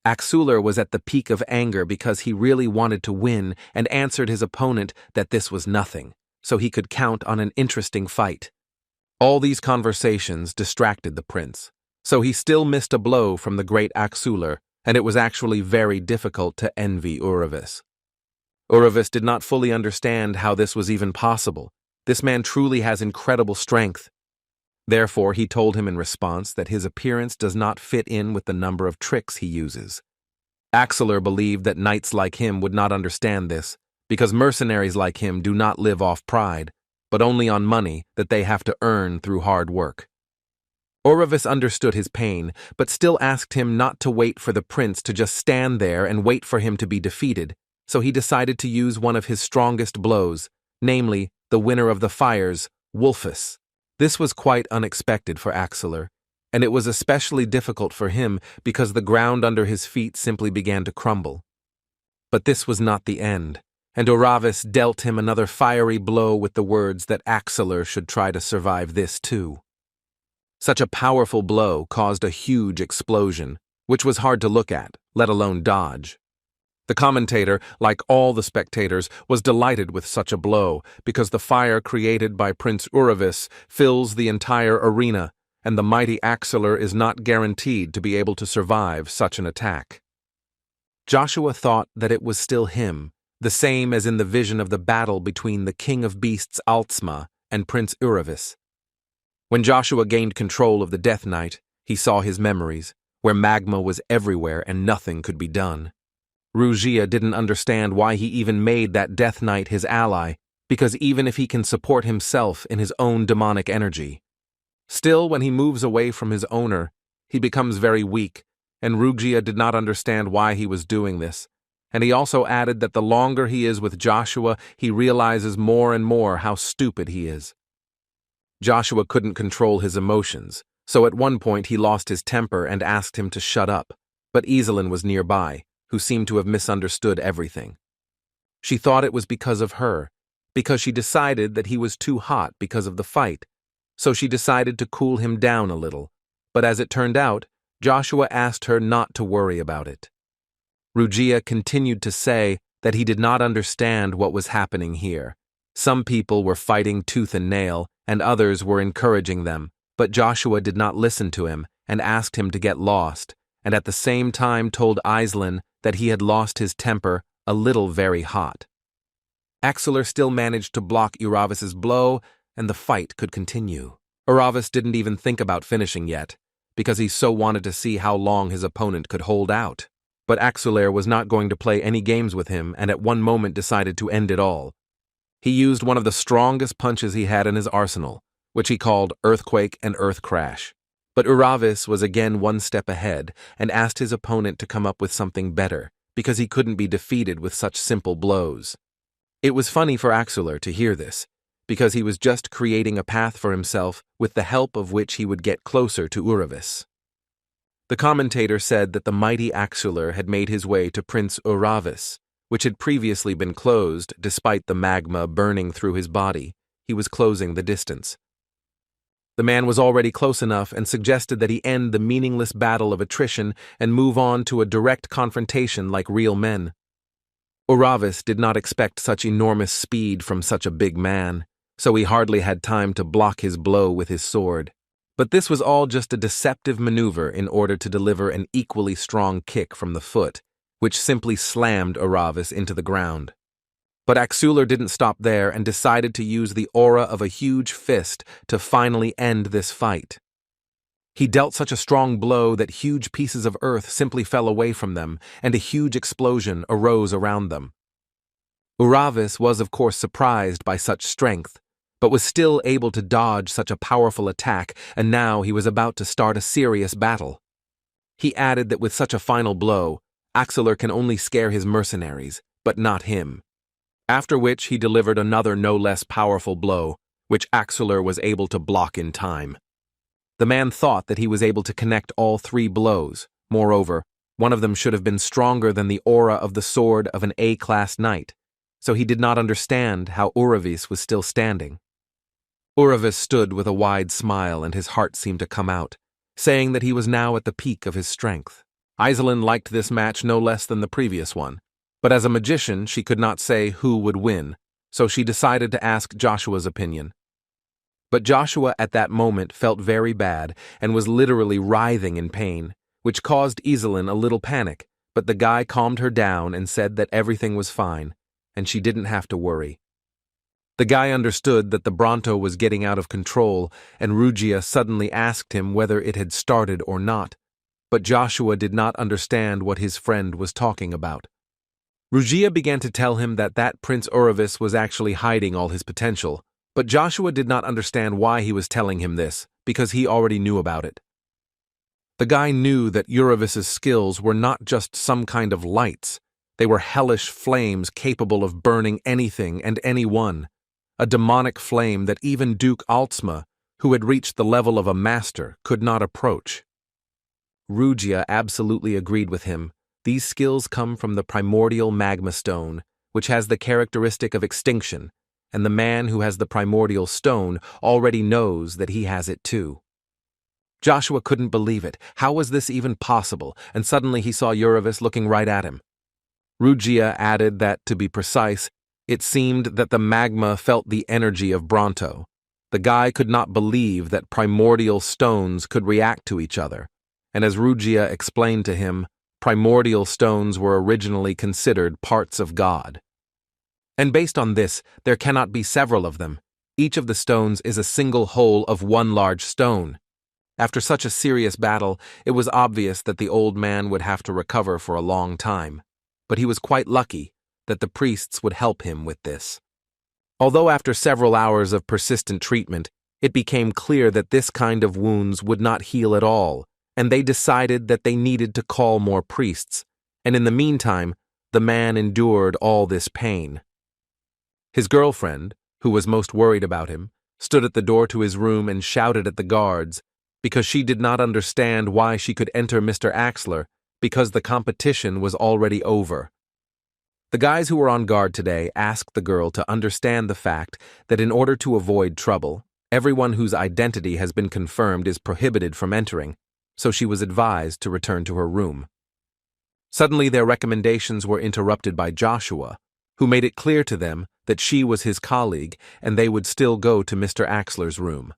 Axular was at the peak of anger because he really wanted to win and answered his opponent that this was nothing, so he could count on an interesting fight. All these conversations distracted the prince, so he still missed a blow from the great Axular, and it was actually very difficult to envy Uravis. Uravis did not fully understand how this was even possible. This man truly has incredible strength. Therefore, he told him in response that his appearance does not fit in with the number of tricks he uses. Axular believed that knights like him would not understand this, because mercenaries like him do not live off pride, but only on money that they have to earn through hard work. Uravis understood his pain, but still asked him not to wait for the prince to just stand there and wait for him to be defeated. so he decided to use one of his strongest blows, namely, the winner of the fires, Wolfus. This was quite unexpected for Axeler, and it was especially difficult for him because the ground under his feet simply began to crumble. But this was not the end, and Oravis dealt him another fiery blow with the words that Axeler should try to survive this too. Such a powerful blow caused a huge explosion, which was hard to look at, let alone dodge. The commentator, like all the spectators, was delighted with such a blow because the fire created by Prince Uravis fills the entire arena, and the mighty Axeler is not guaranteed to be able to survive such an attack. Joshua thought that it was still him, the same as in the vision of the battle between the King of Beasts Altsma and Prince Uravis. When Joshua gained control of the Death Knight, he saw his memories, where magma was everywhere and nothing could be done. Rugia didn't understand why he even made that Death Knight his ally, because even if he can support himself in his own demonic energy, still when he moves away from his owner, he becomes very weak, and Rugia did not understand why he was doing this, and he also added that the longer he is with Joshua, he realizes more and more how stupid he is. Joshua couldn't control his emotions, so at one point he lost his temper and asked him to shut up, but Iselin was nearby, who seemed to have misunderstood everything. She thought it was because of her, because she decided that he was too hot because of the fight, so she decided to cool him down a little, but as it turned out, Joshua asked her not to worry about it. Rugia continued to say that he did not understand what was happening here. Some people were fighting tooth and nail, and others were encouraging them, but Joshua did not listen to him and asked him to get lost, and at the same time told Iselin that he had lost his temper a little very hot. Axeler still managed to block Uravis's blow, and the fight could continue. Uravis didn't even think about finishing yet, because he so wanted to see how long his opponent could hold out. But Axeler was not going to play any games with him and at one moment decided to end it all. He used one of the strongest punches he had in his arsenal, which he called Earthquake and Earth Crash. But Uravis was again one step ahead and asked his opponent to come up with something better, because he couldn't be defeated with such simple blows. It was funny for Axeler to hear this, because he was just creating a path for himself with the help of which he would get closer to Uravis. The commentator said that the mighty Axeler had made his way to Prince Uravis, which had previously been closed despite the magma burning through his body. He was closing the distance. The man was already close enough and suggested that he end the meaningless battle of attrition and move on to a direct confrontation like real men. Uravis did not expect such enormous speed from such a big man, so he hardly had time to block his blow with his sword. But this was all just a deceptive maneuver in order to deliver an equally strong kick from the foot, which simply slammed Uravis into the ground. But Axeler didn't stop there and decided to use the aura of a huge fist to finally end this fight. He dealt such a strong blow that huge pieces of earth simply fell away from them, and a huge explosion arose around them. Uravis was of course surprised by such strength, but was still able to dodge such a powerful attack, and now he was about to start a serious battle. He added that with such a final blow, Axeler can only scare his mercenaries, but not him. After which he delivered another no less powerful blow, which Axeler was able to block in time. The man thought that he was able to connect all three blows. Moreover, one of them should have been stronger than the aura of the sword of an A-class knight, so he did not understand how Uravis was still standing. Uravis stood with a wide smile and his heart seemed to come out, saying that he was now at the peak of his strength. Iselin liked this match no less than the previous one, but as a magician she could not say who would win, so she decided to ask Joshua's opinion. But Joshua at that moment felt very bad and was literally writhing in pain, which caused Iselin a little panic, but the guy calmed her down and said that everything was fine, and she didn't have to worry. The guy understood that the Bronto was getting out of control, and Rugia suddenly asked him whether it had started or not, but Joshua did not understand what his friend was talking about. Rugia began to tell him that Prince Uravis was actually hiding all his potential, but Joshua did not understand why he was telling him this, because he already knew about it. The guy knew that Uravis's skills were not just some kind of lights, They were hellish flames capable of burning anything and anyone, a demonic flame that even Duke Altsma, who had reached the level of a master, could not approach. Rugia absolutely agreed with him. These skills come from the primordial magma stone, which has the characteristic of extinction, and the man who has the primordial stone already knows that he has it too. Joshua couldn't believe it. How was this even possible? And suddenly he saw Uravis looking right at him. Rugia added that, to be precise, it seemed that the magma felt the energy of Bronto. The guy could not believe that primordial stones could react to each other, and as Rugia explained to him, primordial stones were originally considered parts of God. And based on this, there cannot be several of them. Each of the stones is a single whole of one large stone. After such a serious battle, it was obvious that the old man would have to recover for a long time, but he was quite lucky that the priests would help him with this. Although after several hours of persistent treatment, it became clear that this kind of wounds would not heal at all, and they decided that they needed to call more priests, and in the meantime, the man endured all this pain. His girlfriend, who was most worried about him, stood at the door to his room and shouted at the guards, because she did not understand why she could enter Mr. Axler, because the competition was already over. The guys who were on guard today asked the girl to understand the fact that in order to avoid trouble, everyone whose identity has been confirmed is prohibited from entering, so she was advised to return to her room. Suddenly their recommendations were interrupted by Joshua, who made it clear to them that she was his colleague and they would still go to Mr. Axler's room.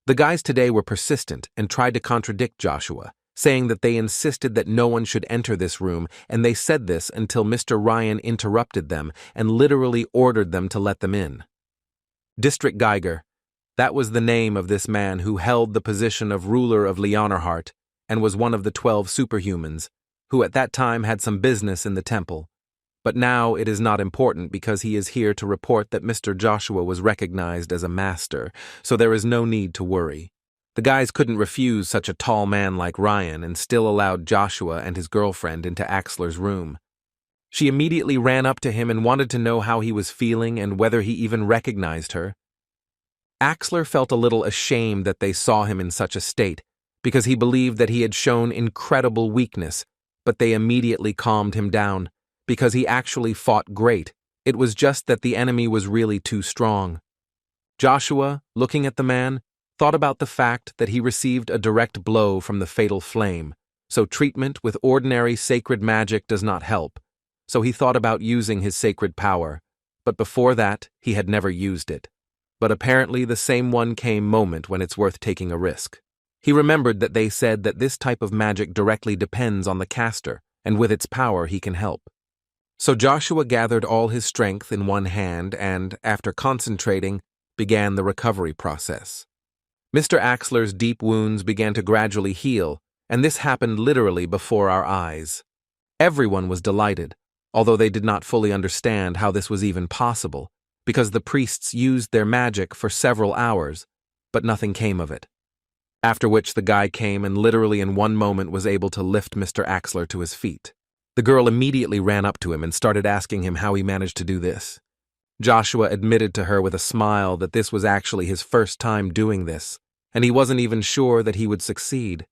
The guys today were persistent and tried to contradict Joshua, saying that they insisted that no one should enter this room, and they said this until Mr. Ryan interrupted them and literally ordered them to let them in. District Geiger, that was the name of this man who held the position of ruler of Leonarhart and was one of the 12 superhumans, who at that time had some business in the temple. But now it is not important because he is here to report that Mr. Joshua was recognized as a master, so there is no need to worry. The guys couldn't refuse such a tall man like Ryan and still allowed Joshua and his girlfriend into Axler's room. She immediately ran up to him and wanted to know how he was feeling and whether he even recognized her. Axler felt a little ashamed that they saw him in such a state, because he believed that he had shown incredible weakness, but they immediately calmed him down, because he actually fought great. It was just that the enemy was really too strong. Joshua, looking at the man, thought about the fact that he received a direct blow from the fatal flame, so treatment with ordinary sacred magic does not help, so he thought about using his sacred power, but before that he had never used it. But apparently the same one came moment when it's worth taking a risk. He remembered that they said that this type of magic directly depends on the caster, and with its power he can help. So Joshua gathered all his strength in one hand and, after concentrating, began the recovery process. Mr. Axler's deep wounds began to gradually heal, and this happened literally before our eyes. Everyone was delighted, although they did not fully understand how this was even possible, because the priests used their magic for several hours, but nothing came of it. After which the guy came and literally in one moment was able to lift Mr. Axler to his feet. The girl immediately ran up to him and started asking him how he managed to do this. Joshua admitted to her with a smile that this was actually his first time doing this, and he wasn't even sure that he would succeed.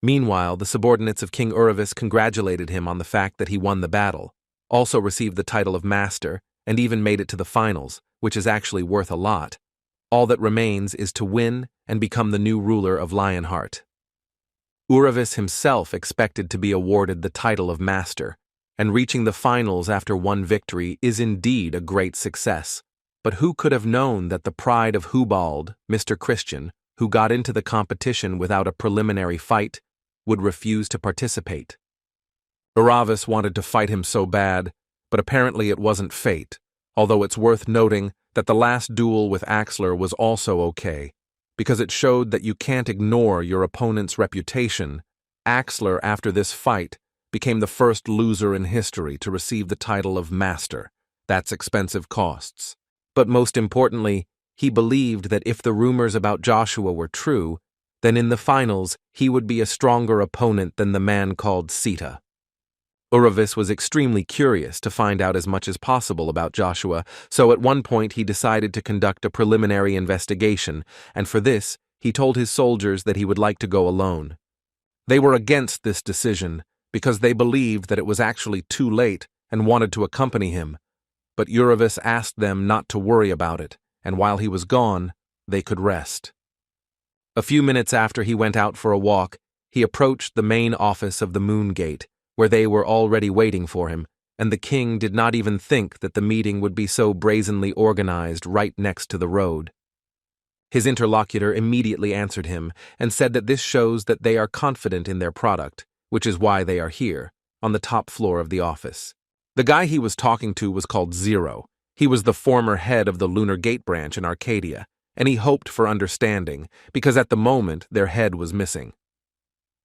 Meanwhile, the subordinates of King Uravis congratulated him on the fact that he won the battle, also received the title of master, and even made it to the finals, which is actually worth a lot. All that remains is to win and become the new ruler of Lionheart. Uravis himself expected to be awarded the title of master, and reaching the finals after one victory is indeed a great success. But who could have known that the pride of Hubald, Mr. Christian, who got into the competition without a preliminary fight, would refuse to participate? Uravis wanted to fight him so bad, but apparently it wasn't fate, although it's worth noting that the last duel with Axler was also okay, because it showed that you can't ignore your opponent's reputation. Axler, after this fight, became the first loser in history to receive the title of master. That's expensive costs. But most importantly, he believed that if the rumors about Joshua were true, then in the finals he would be a stronger opponent than the man called Sita. Uravis was extremely curious to find out as much as possible about Joshua, so at one point he decided to conduct a preliminary investigation, and for this, he told his soldiers that he would like to go alone. They were against this decision because they believed that it was actually too late and wanted to accompany him, but Uravis asked them not to worry about it, and while he was gone, they could rest. A few minutes after he went out for a walk, he approached the main office of the Moon Gate, where they were already waiting for him, and the king did not even think that the meeting would be so brazenly organized right next to the road. His interlocutor immediately answered him and said that this shows that they are confident in their product, which is why they are here, on the top floor of the office. The guy he was talking to was called Zero. He was the former head of the Lunar Gate branch in Arcadia, and he hoped for understanding, because at the moment their head was missing.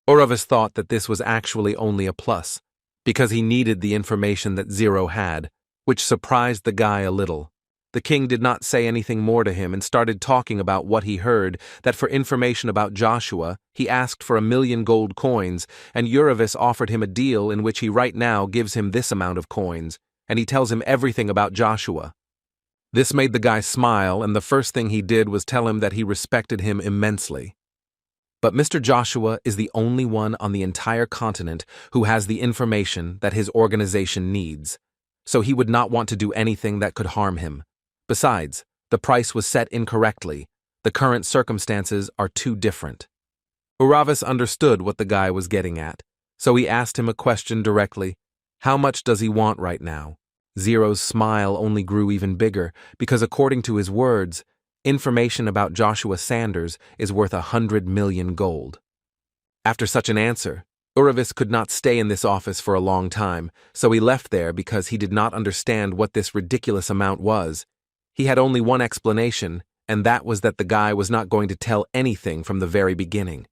Uravis thought that this was actually only a plus, because he needed the information that Zero had, which surprised the guy a little. The king did not say anything more to him and started talking about what he heard, that for information about Joshua, he asked for 1,000,000 gold coins, and Uravis offered him a deal in which he right now gives him this amount of coins, and he tells him everything about Joshua. This made the guy smile, and the first thing he did was tell him that he respected him immensely. But Mr. Joshua is the only one on the entire continent who has the information that his organization needs, so he would not want to do anything that could harm him. Besides, the price was set incorrectly. The current circumstances are too different. Uravis understood what the guy was getting at, so he asked him a question directly. How much does he want right now? Zero's smile only grew even bigger, because according to his words, information about Joshua Sanders is worth 100 million gold. After such an answer, Uravis could not stay in this office for a long time, so he left there because he did not understand what this ridiculous amount was. He had only one explanation, and that was that the guy was not going to tell anything from the very beginning.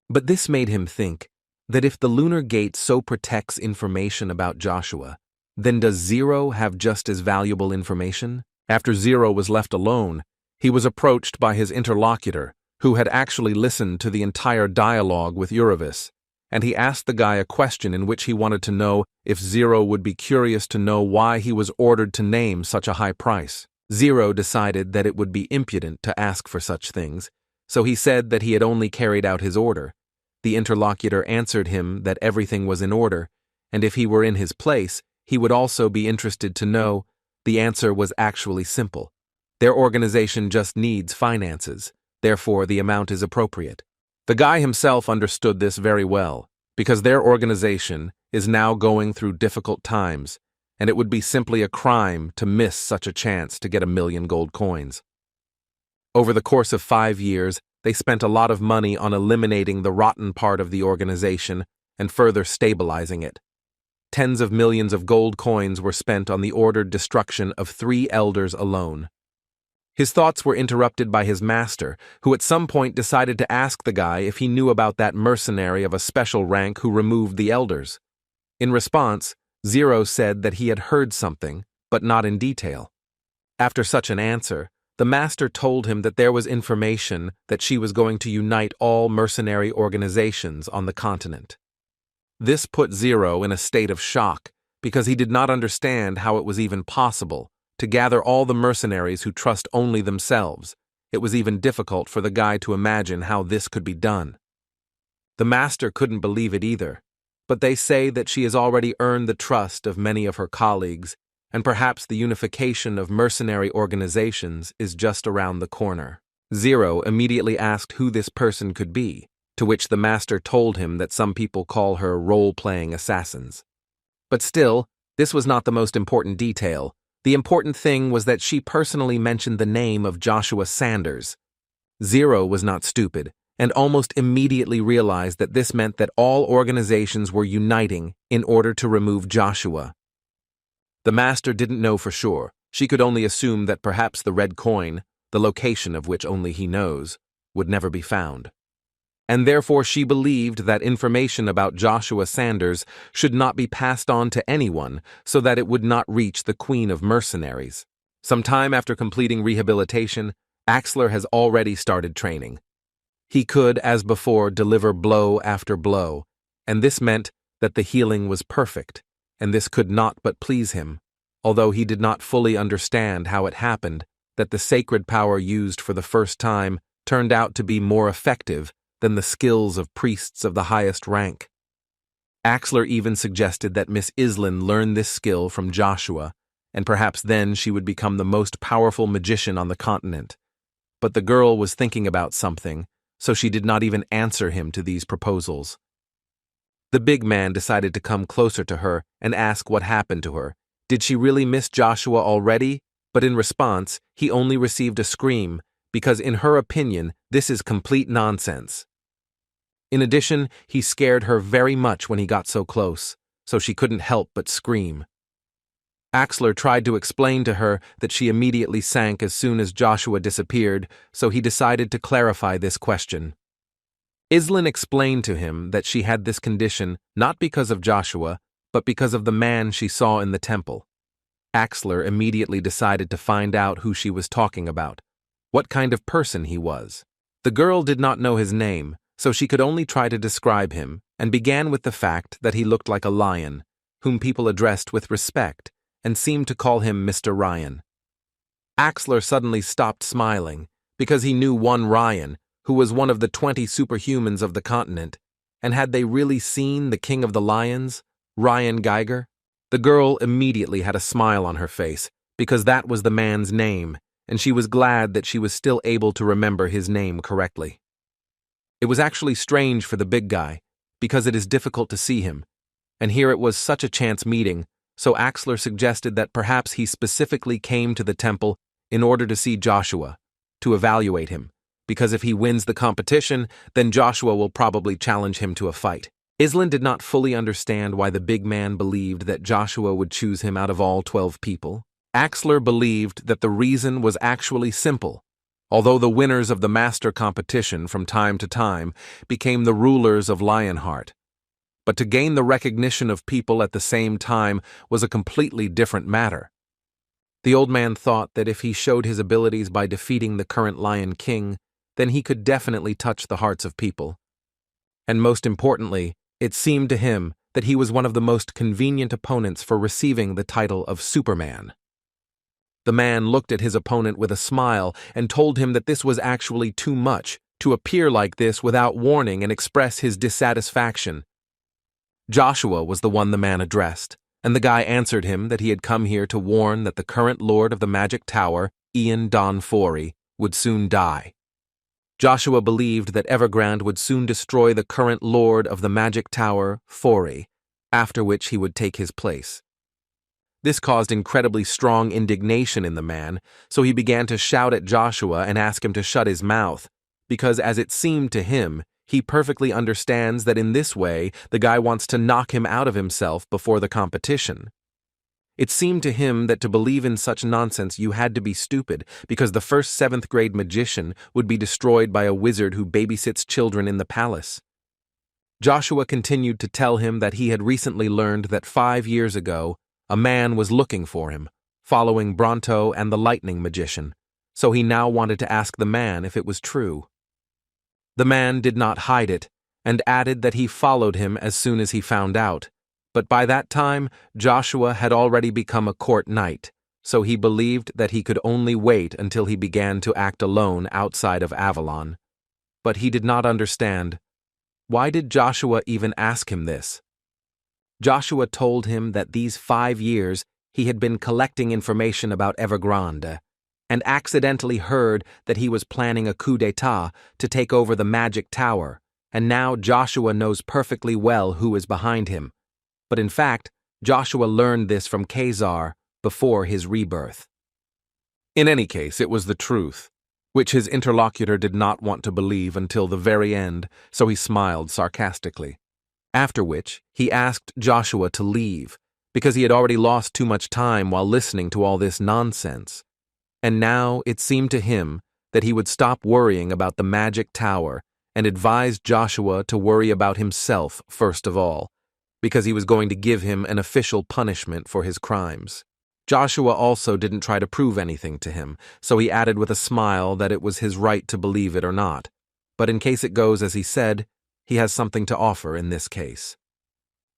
But this made him think that if the Lunar Gate so protects information about Joshua, then does Zero have just as valuable information? After Zero was left alone, he was approached by his interlocutor, who had actually listened to the entire dialogue with Uravis, and he asked the guy a question in which he wanted to know if Zero would be curious to know why he was ordered to name such a high price. Zero decided that it would be impudent to ask for such things, so he said that he had only carried out his order. The interlocutor answered him that everything was in order, and if he were in his place, he would also be interested to know. The answer was actually simple. Their organization just needs finances, therefore the amount is appropriate. The guy himself understood this very well, because their organization is now going through difficult times, and it would be simply a crime to miss such a chance to get 1,000,000 gold coins. Over the course of 5 years, they spent a lot of money on eliminating the rotten part of the organization and further stabilizing it. Tens of millions of gold coins were spent on the ordered destruction of 3 elders alone. His thoughts were interrupted by his master, who at some point decided to ask the guy if he knew about that mercenary of a special rank who removed the elders. In response, Zero said that he had heard something, but not in detail. After such an answer, the master told him that there was information that she was going to unite all mercenary organizations on the continent. This put Zero in a state of shock, because he did not understand how it was even possible to gather all the mercenaries who trust only themselves. It was even difficult for the guy to imagine how this could be done. The master couldn't believe it either, but they say that she has already earned the trust of many of her colleagues, and perhaps the unification of mercenary organizations is just around the corner. Zero immediately asked who this person could be, to which the master told him that some people call her role-playing assassins. But still, this was not the most important detail. The important thing was that she personally mentioned the name of Joshua Sanders. Zero was not stupid, and almost immediately realized that this meant that all organizations were uniting in order to remove Joshua. The master didn't know for sure. She could only assume that perhaps the red coin, the location of which only he knows, would never be found. And therefore she believed that information about Joshua Sanders should not be passed on to anyone so that it would not reach the Queen of Mercenaries. Some time after completing rehabilitation, Axler has already started training. He could, as before, deliver blow after blow, and this meant that the healing was perfect, and this could not but please him, although he did not fully understand how it happened that the sacred power used for the first time turned out to be more effective than the skills of priests of the highest rank. Axler even suggested that Miss Islin learn this skill from Joshua, and perhaps then she would become the most powerful magician on the continent. But the girl was thinking about something, so she did not even answer him to these proposals. The big man decided to come closer to her and ask what happened to her. Did she really miss Joshua already? But in response, he only received a scream, because in her opinion, this is complete nonsense. In addition, he scared her very much when he got so close, so she couldn't help but scream. Axler tried to explain to her that she immediately sank as soon as Joshua disappeared, so he decided to clarify this question. Islin explained to him that she had this condition not because of Joshua, but because of the man she saw in the temple. Axler immediately decided to find out who she was talking about, what kind of person he was. The girl did not know his name, so she could only try to describe him, and began with the fact that he looked like a lion, whom people addressed with respect, and seemed to call him Mr. Ryan. Axler suddenly stopped smiling, because he knew one Ryan, who was one of the 20 superhumans of the continent, and had they really seen the King of the Lions, Ryan Geiger? The girl immediately had a smile on her face, because that was the man's name, and she was glad that she was still able to remember his name correctly. It was actually strange for the big guy, because it is difficult to see him, and here it was such a chance meeting, so Axler suggested that perhaps he specifically came to the temple in order to see Joshua, to evaluate him, because if he wins the competition, then Joshua will probably challenge him to a fight. Islin did not fully understand why the big man believed that Joshua would choose him out of all 12 people. Axler believed that the reason was actually simple. Although the winners of the master competition from time to time became the rulers of Lionheart. But to gain the recognition of people at the same time was a completely different matter. The old man thought that if he showed his abilities by defeating the current Lion King, then he could definitely touch the hearts of people. And most importantly, it seemed to him that he was one of the most convenient opponents for receiving the title of Superman. The man looked at his opponent with a smile and told him that this was actually too much, to appear like this without warning and express his dissatisfaction. Joshua was the one the man addressed, and the guy answered him that he had come here to warn that the current lord of the Magic Tower, Ian Don Forey, would soon die. Joshua believed that Evergrande would soon destroy the current lord of the Magic Tower, Forey, after which he would take his place. This caused incredibly strong indignation in the man, so he began to shout at Joshua and ask him to shut his mouth, because as it seemed to him, he perfectly understands that in this way the guy wants to knock him out of himself before the competition. It seemed to him that to believe in such nonsense you had to be stupid, because the first 7th grade magician would be destroyed by a wizard who babysits children in the palace. Joshua continued to tell him that he had recently learned that 5 years ago, a man was looking for him, following Bronto and the lightning magician, so he now wanted to ask the man if it was true. The man did not hide it, and added that he followed him as soon as he found out, but by that time Joshua had already become a court knight, so he believed that he could only wait until he began to act alone outside of Avalon. But he did not understand. Why did Joshua even ask him this? Joshua told him that these 5 years he had been collecting information about Evergrande, and accidentally heard that he was planning a coup d'etat to take over the Magic Tower, and now Joshua knows perfectly well who is behind him. But in fact, Joshua learned this from Khazar before his rebirth. In any case, it was the truth, which his interlocutor did not want to believe until the very end, so he smiled sarcastically. After which, he asked Joshua to leave, because he had already lost too much time while listening to all this nonsense. And now it seemed to him that he would stop worrying about the Magic Tower and advised Joshua to worry about himself first of all, because he was going to give him an official punishment for his crimes. Joshua also didn't try to prove anything to him, so he added with a smile that it was his right to believe it or not. But in case it goes as he said, he has something to offer in this case.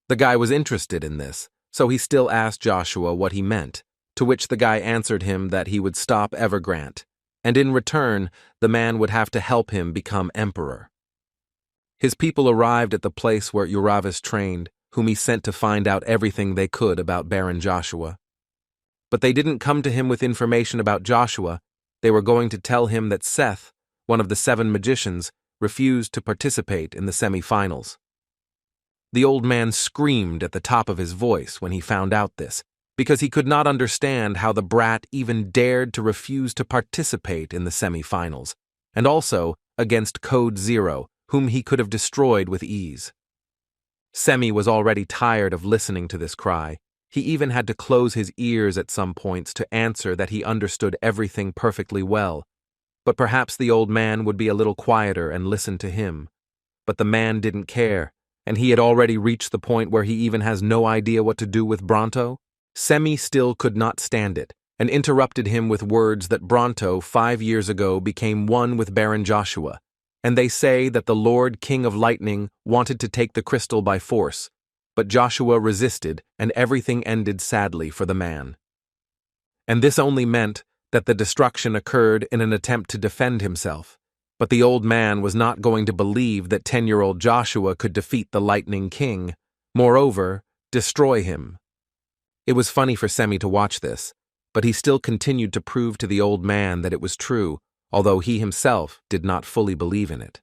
The guy was interested in this, so he still asked Joshua what he meant, to which the guy answered him that he would stop Evergrande, and in return, the man would have to help him become emperor. His people arrived at the place where Uravis trained, whom he sent to find out everything they could about Baron Joshua. But they didn't come to him with information about Joshua. They were going to tell him that Seth, one of the 7 magicians, refused to participate in the semi-finals. The old man screamed at the top of his voice when he found out this, because he could not understand how the brat even dared to refuse to participate in the semi-finals, and also against Code Zero, whom he could have destroyed with ease. Semi was already tired of listening to this cry. He even had to close his ears at some points to answer that he understood everything perfectly well. But perhaps the old man would be a little quieter and listen to him. But the man didn't care, and he had already reached the point where he even has no idea what to do with Bronto. Semi still could not stand it, and interrupted him with words that Bronto 5 years ago became one with Baron Joshua, and they say that the Lord King of Lightning wanted to take the crystal by force, but Joshua resisted, and everything ended sadly for the man. And this only meant that the destruction occurred in an attempt to defend himself, but the old man was not going to believe that 10-year-old Joshua could defeat the Lightning King, moreover, destroy him. It was funny for Semi to watch this, but he still continued to prove to the old man that it was true, although he himself did not fully believe in it.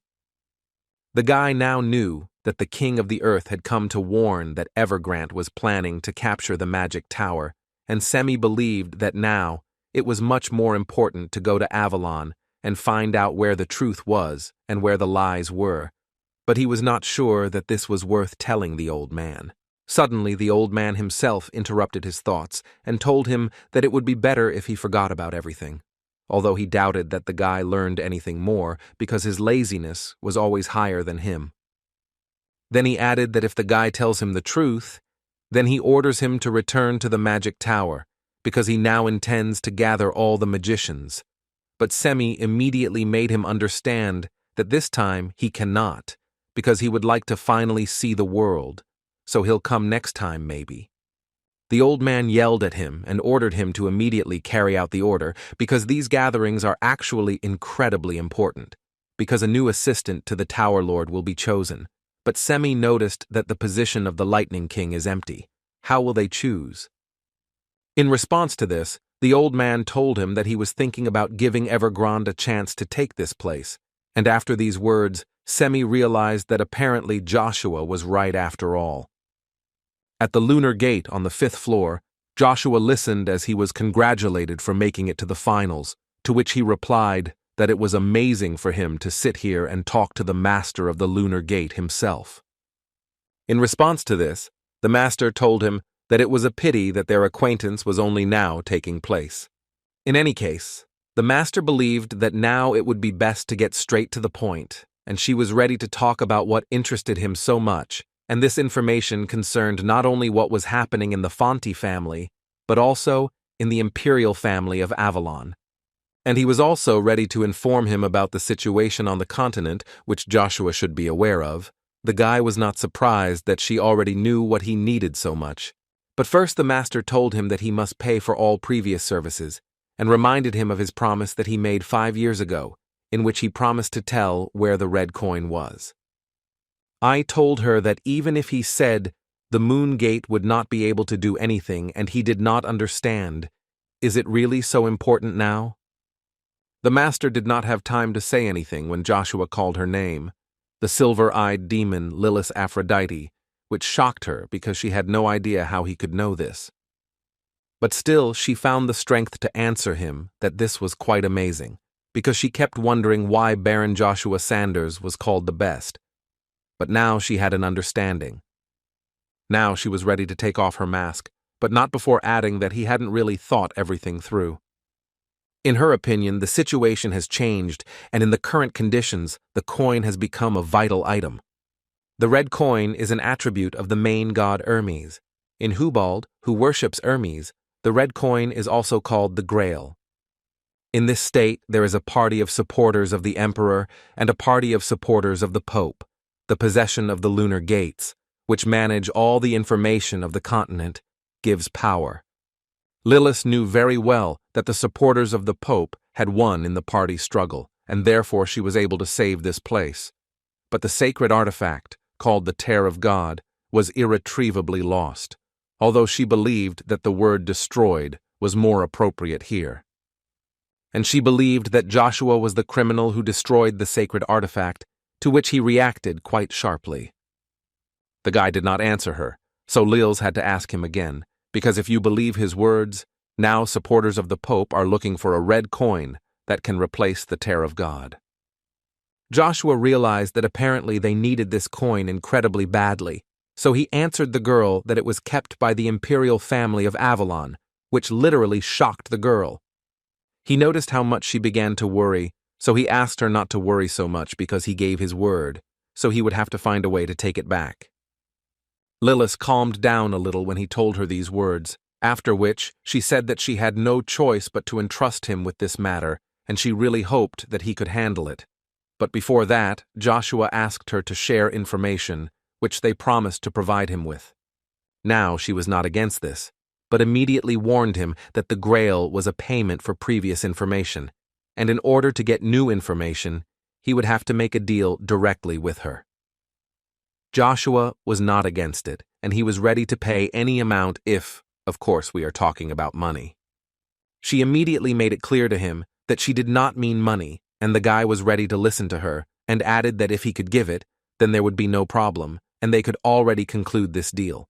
The guy now knew that the King of the Earth had come to warn that Evergrande was planning to capture the magic tower, and Semi believed that now it was much more important to go to Avalon and find out where the truth was and where the lies were, but he was not sure that this was worth telling the old man. Suddenly, the old man himself interrupted his thoughts and told him that it would be better if he forgot about everything, although he doubted that the guy learned anything more because his laziness was always higher than him. Then he added that if the guy tells him the truth, then he orders him to return to the magic tower, because he now intends to gather all the magicians. But Semi immediately made him understand that this time he cannot, because he would like to finally see the world, so he'll come next time maybe. The old man yelled at him and ordered him to immediately carry out the order, because these gatherings are actually incredibly important, because a new assistant to the Tower Lord will be chosen. But Semi noticed that the position of the Lightning King is empty. How will they choose? In response to this, the old man told him that he was thinking about giving Evergrande a chance to take this place, and after these words, Semi realized that apparently Joshua was right after all. At the Lunar Gate on the 5th floor, Joshua listened as he was congratulated for making it to the finals, to which he replied that it was amazing for him to sit here and talk to the master of the Lunar Gate himself. In response to this, the master told him that it was a pity that their acquaintance was only now taking place. In any case, the master believed that now it would be best to get straight to the point, and she was ready to talk about what interested him so much, and this information concerned not only what was happening in the Fonti family, but also in the Imperial family of Avalon. And he was also ready to inform him about the situation on the continent, which Joshua should be aware of. The guy was not surprised that she already knew what he needed so much. But first the master told him that he must pay for all previous services, and reminded him of his promise that he made 5 years ago, in which he promised to tell where the red coin was. I told her that even if he said the Moon Gate would not be able to do anything and he did not understand, is it really so important now? The master did not have time to say anything when Joshua called her name, the silver-eyed demon Lilith Aphrodite, which shocked her because she had no idea how he could know this. But still, she found the strength to answer him that this was quite amazing, because she kept wondering why Baron Joshua Sanders was called the best. But now she had an understanding. Now she was ready to take off her mask, but not before adding that he hadn't really thought everything through. In her opinion, the situation has changed, and in the current conditions, the coin has become a vital item. The red coin is an attribute of the main god Hermes. In Hubald, who worships Hermes, the red coin is also called the Grail. In this state, there is a party of supporters of the Emperor and a party of supporters of the Pope, the possession of the Lunar Gates, which manage all the information of the continent, gives power. Lilith knew very well that the supporters of the Pope had won in the party struggle, and therefore she was able to save this place. But the sacred artifact, called the Tear of God, was irretrievably lost, although she believed that the word destroyed was more appropriate here. And she believed that Joshua was the criminal who destroyed the sacred artifact, to which he reacted quite sharply. The guy did not answer her, so Lils had to ask him again, because if you believe his words, now supporters of the Pope are looking for a red coin that can replace the Tear of God. Joshua realized that apparently they needed this coin incredibly badly, so he answered the girl that it was kept by the Imperial family of Avalon, which literally shocked the girl. He noticed how much she began to worry, so he asked her not to worry so much because he gave his word, so he would have to find a way to take it back. Lilith calmed down a little when he told her these words, after which she said that she had no choice but to entrust him with this matter, and she really hoped that he could handle it. But before that, Joshua asked her to share information, which they promised to provide him with. Now she was not against this, but immediately warned him that the Grail was a payment for previous information, and in order to get new information, he would have to make a deal directly with her. Joshua was not against it, and he was ready to pay any amount if, of course, we are talking about money. She immediately made it clear to him that she did not mean money, and the guy was ready to listen to her, and added that if he could give it, then there would be no problem, and they could already conclude this deal.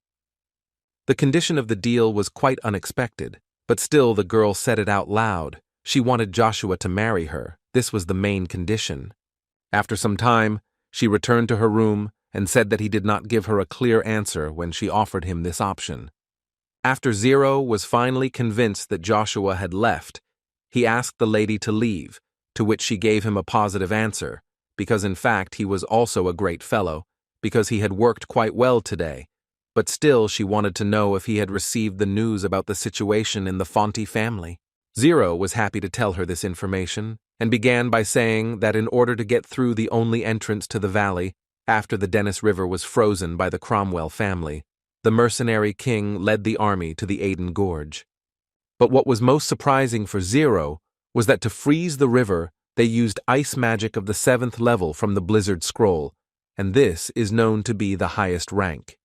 The condition of the deal was quite unexpected, but still the girl said it out loud. She wanted Joshua to marry her. This was the main condition. After some time, she returned to her room and said that he did not give her a clear answer when she offered him this option. After Zero was finally convinced that Joshua had left, he asked the lady to leave, to which she gave him a positive answer, because in fact he was also a great fellow, because he had worked quite well today, but still she wanted to know if he had received the news about the situation in the Fonte family. Zero was happy to tell her this information, and began by saying that in order to get through the only entrance to the valley, after the Dennis River was frozen by the Cromwell family, the mercenary king led the army to the Aden Gorge. But what was most surprising for Zero was that to freeze the river, they used ice magic of the 7th level from the Blizzard Scroll, and this is known to be the highest rank.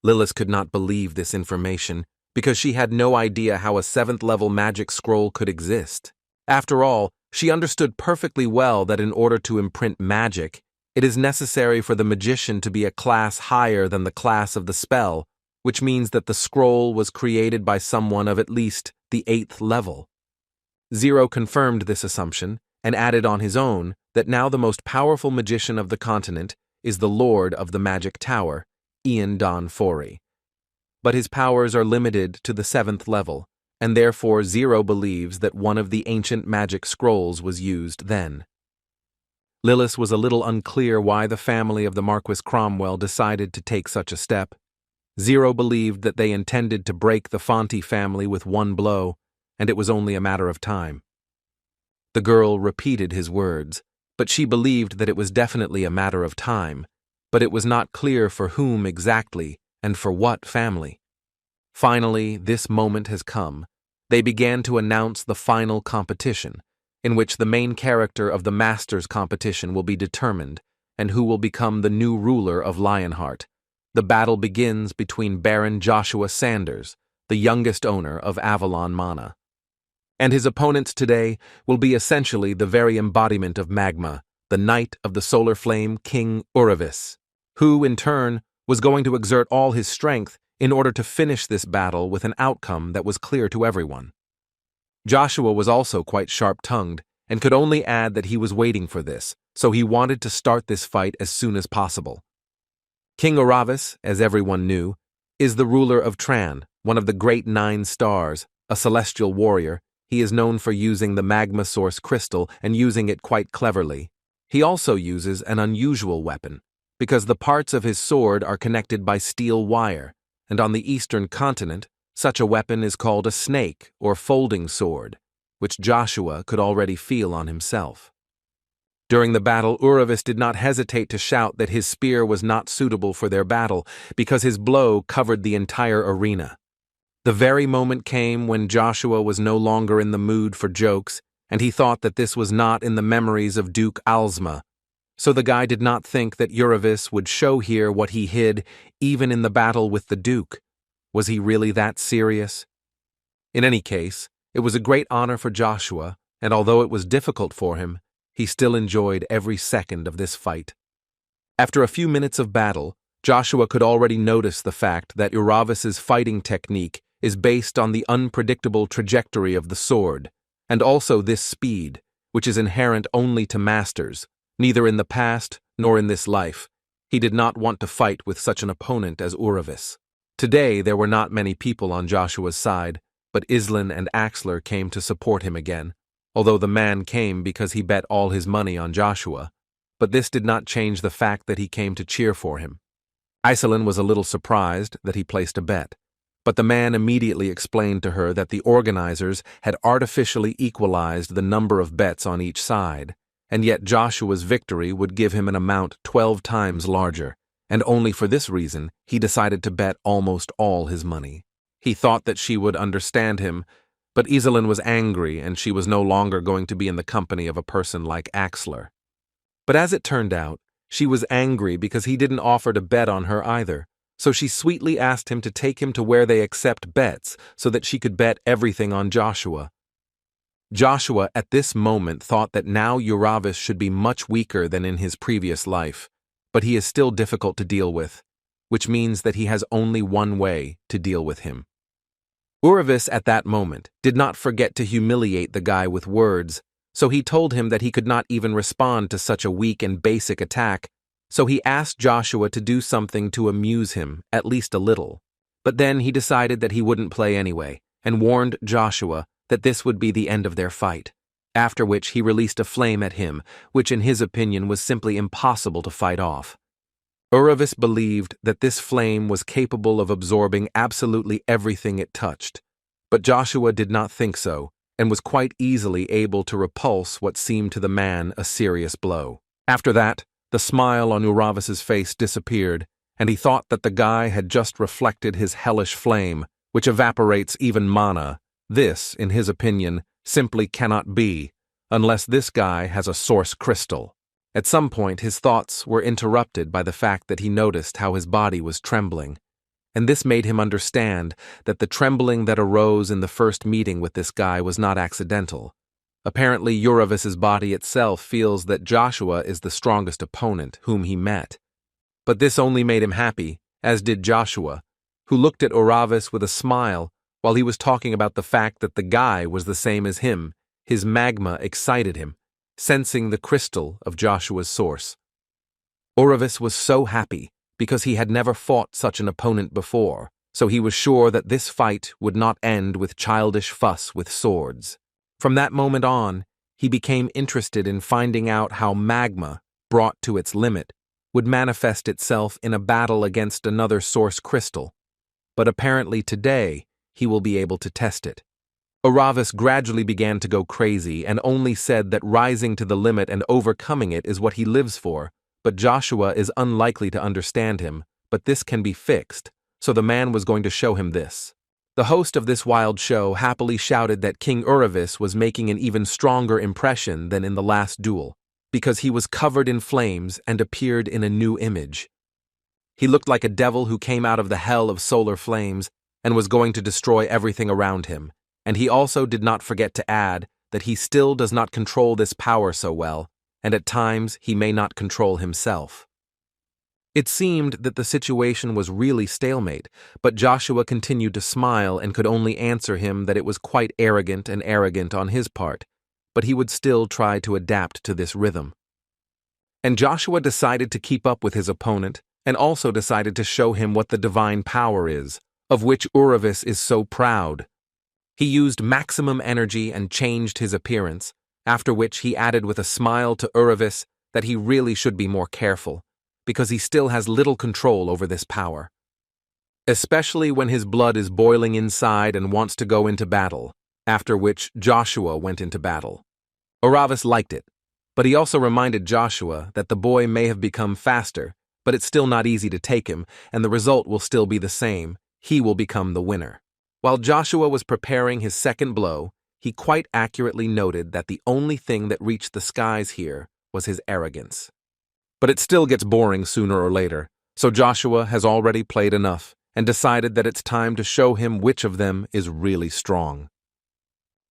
Lilith could not believe this information, because she had no idea how a 7th level magic scroll could exist. After all, she understood perfectly well that in order to imprint magic, it is necessary for the magician to be a class higher than the class of the spell, which means that the scroll was created by someone of at least the 8th level. Zero confirmed this assumption, and added on his own that now the most powerful magician of the continent is the Lord of the Magic Tower, Ian Don Forey. But his powers are limited to the 7th level, and therefore Zero believes that one of the ancient magic scrolls was used then. Lilith was a little unclear why the family of the Marquis Cromwell decided to take such a step. Zero believed that they intended to break the Fonte family with one blow, and it was only a matter of time. The girl repeated his words, but she believed that it was definitely a matter of time, but it was not clear for whom exactly and for what family. Finally, this moment has come. They began to announce the final competition, in which the main character of the Masters competition will be determined, and who will become the new ruler of Lionheart. The battle begins between Baron Joshua Sanders, the youngest owner of Avalon Mana. And his opponents today will be essentially the very embodiment of Magma, the Knight of the Solar Flame, King Uravis, who, in turn, was going to exert all his strength in order to finish this battle with an outcome that was clear to everyone. Joshua was also quite sharp-tongued and could only add that he was waiting for this, so he wanted to start this fight as soon as possible. King Uravis, as everyone knew, is the ruler of Tran, one of the great 9 stars, a celestial warrior. He is known for using the magma source crystal and using it quite cleverly. He also uses an unusual weapon, because the parts of his sword are connected by steel wire, and on the eastern continent, such a weapon is called a snake or folding sword, which Joshua could already feel on himself. During the battle, Uravis did not hesitate to shout that his spear was not suitable for their battle because his blow covered the entire arena. The very moment came when Joshua was no longer in the mood for jokes, and he thought that this was not in the memories of Duke Alzma. So the guy did not think that Uravis would show here what he hid even in the battle with the Duke. Was he really that serious? In any case, it was a great honor for Joshua, and although it was difficult for him, he still enjoyed every second of this fight. After a few minutes of battle, Joshua could already notice the fact that Uravis's fighting technique is based on the unpredictable trajectory of the sword, and also this speed, which is inherent only to masters, neither in the past nor in this life. He did not want to fight with such an opponent as Uravis. Today there were not many people on Joshua's side, but Islan and Axler came to support him again, although the man came because he bet all his money on Joshua, but this did not change the fact that he came to cheer for him. Iselin was a little surprised that he placed a bet, but the man immediately explained to her that the organizers had artificially equalized the number of bets on each side, and yet Joshua's victory would give him an amount 12 times larger, and only for this reason he decided to bet almost all his money. He thought that she would understand him, but Iselin was angry and she was no longer going to be in the company of a person like Axler. But as it turned out, she was angry because he didn't offer to bet on her either, so she sweetly asked him to take him to where they accept bets so that she could bet everything on Joshua. Joshua at this moment thought that now Uravis should be much weaker than in his previous life, but he is still difficult to deal with, which means that he has only one way to deal with him. Uravis at that moment did not forget to humiliate the guy with words, so he told him that he could not even respond to such a weak and basic attack, so he asked Joshua to do something to amuse him, at least a little. But then he decided that he wouldn't play anyway, and warned Joshua that this would be the end of their fight, after which he released a flame at him, which in his opinion was simply impossible to fight off. Uravis believed that this flame was capable of absorbing absolutely everything it touched, but Joshua did not think so, and was quite easily able to repulse what seemed to the man a serious blow. After that, the smile on Uravis's face disappeared, and he thought that the guy had just reflected his hellish flame, which evaporates even mana. This, in his opinion, simply cannot be, unless this guy has a source crystal. At some point, his thoughts were interrupted by the fact that he noticed how his body was trembling, and this made him understand that the trembling that arose in the first meeting with this guy was not accidental. Apparently, Uravis's body itself feels that Joshua is the strongest opponent whom he met. But this only made him happy, as did Joshua, who looked at Uravis with a smile while he was talking about the fact that the guy was the same as him. His magma excited him, sensing the crystal of Joshua's source. Uravis was so happy because he had never fought such an opponent before, so he was sure that this fight would not end with childish fuss with swords. From that moment on, he became interested in finding out how magma, brought to its limit, would manifest itself in a battle against another source crystal. But apparently today, he will be able to test it. Uravis gradually began to go crazy and only said that rising to the limit and overcoming it is what he lives for, but Joshua is unlikely to understand him, but this can be fixed, so the man was going to show him this. The host of this wild show happily shouted that King Uravis was making an even stronger impression than in the last duel, because he was covered in flames and appeared in a new image. He looked like a devil who came out of the hell of solar flames and was going to destroy everything around him, and he also did not forget to add that he still does not control this power so well, and at times he may not control himself. It seemed that the situation was really stalemate, but Joshua continued to smile and could only answer him that it was quite arrogant on his part, but he would still try to adapt to this rhythm. And Joshua decided to keep up with his opponent, and also decided to show him what the divine power is, of which Uravis is so proud. He used maximum energy and changed his appearance, after which he added with a smile to Uravis that he really should be more careful, because he still has little control over this power, especially when his blood is boiling inside and wants to go into battle, after which Joshua went into battle. Uravis liked it, But he also reminded Joshua that the boy may have become faster, but it's still not easy to take him, and the result will still be the same. He will become the winner. While Joshua was preparing his second blow, he quite accurately noted that the only thing that reached the skies here was his arrogance. But it still gets boring sooner or later, so Joshua has already played enough and decided that it's time to show him which of them is really strong.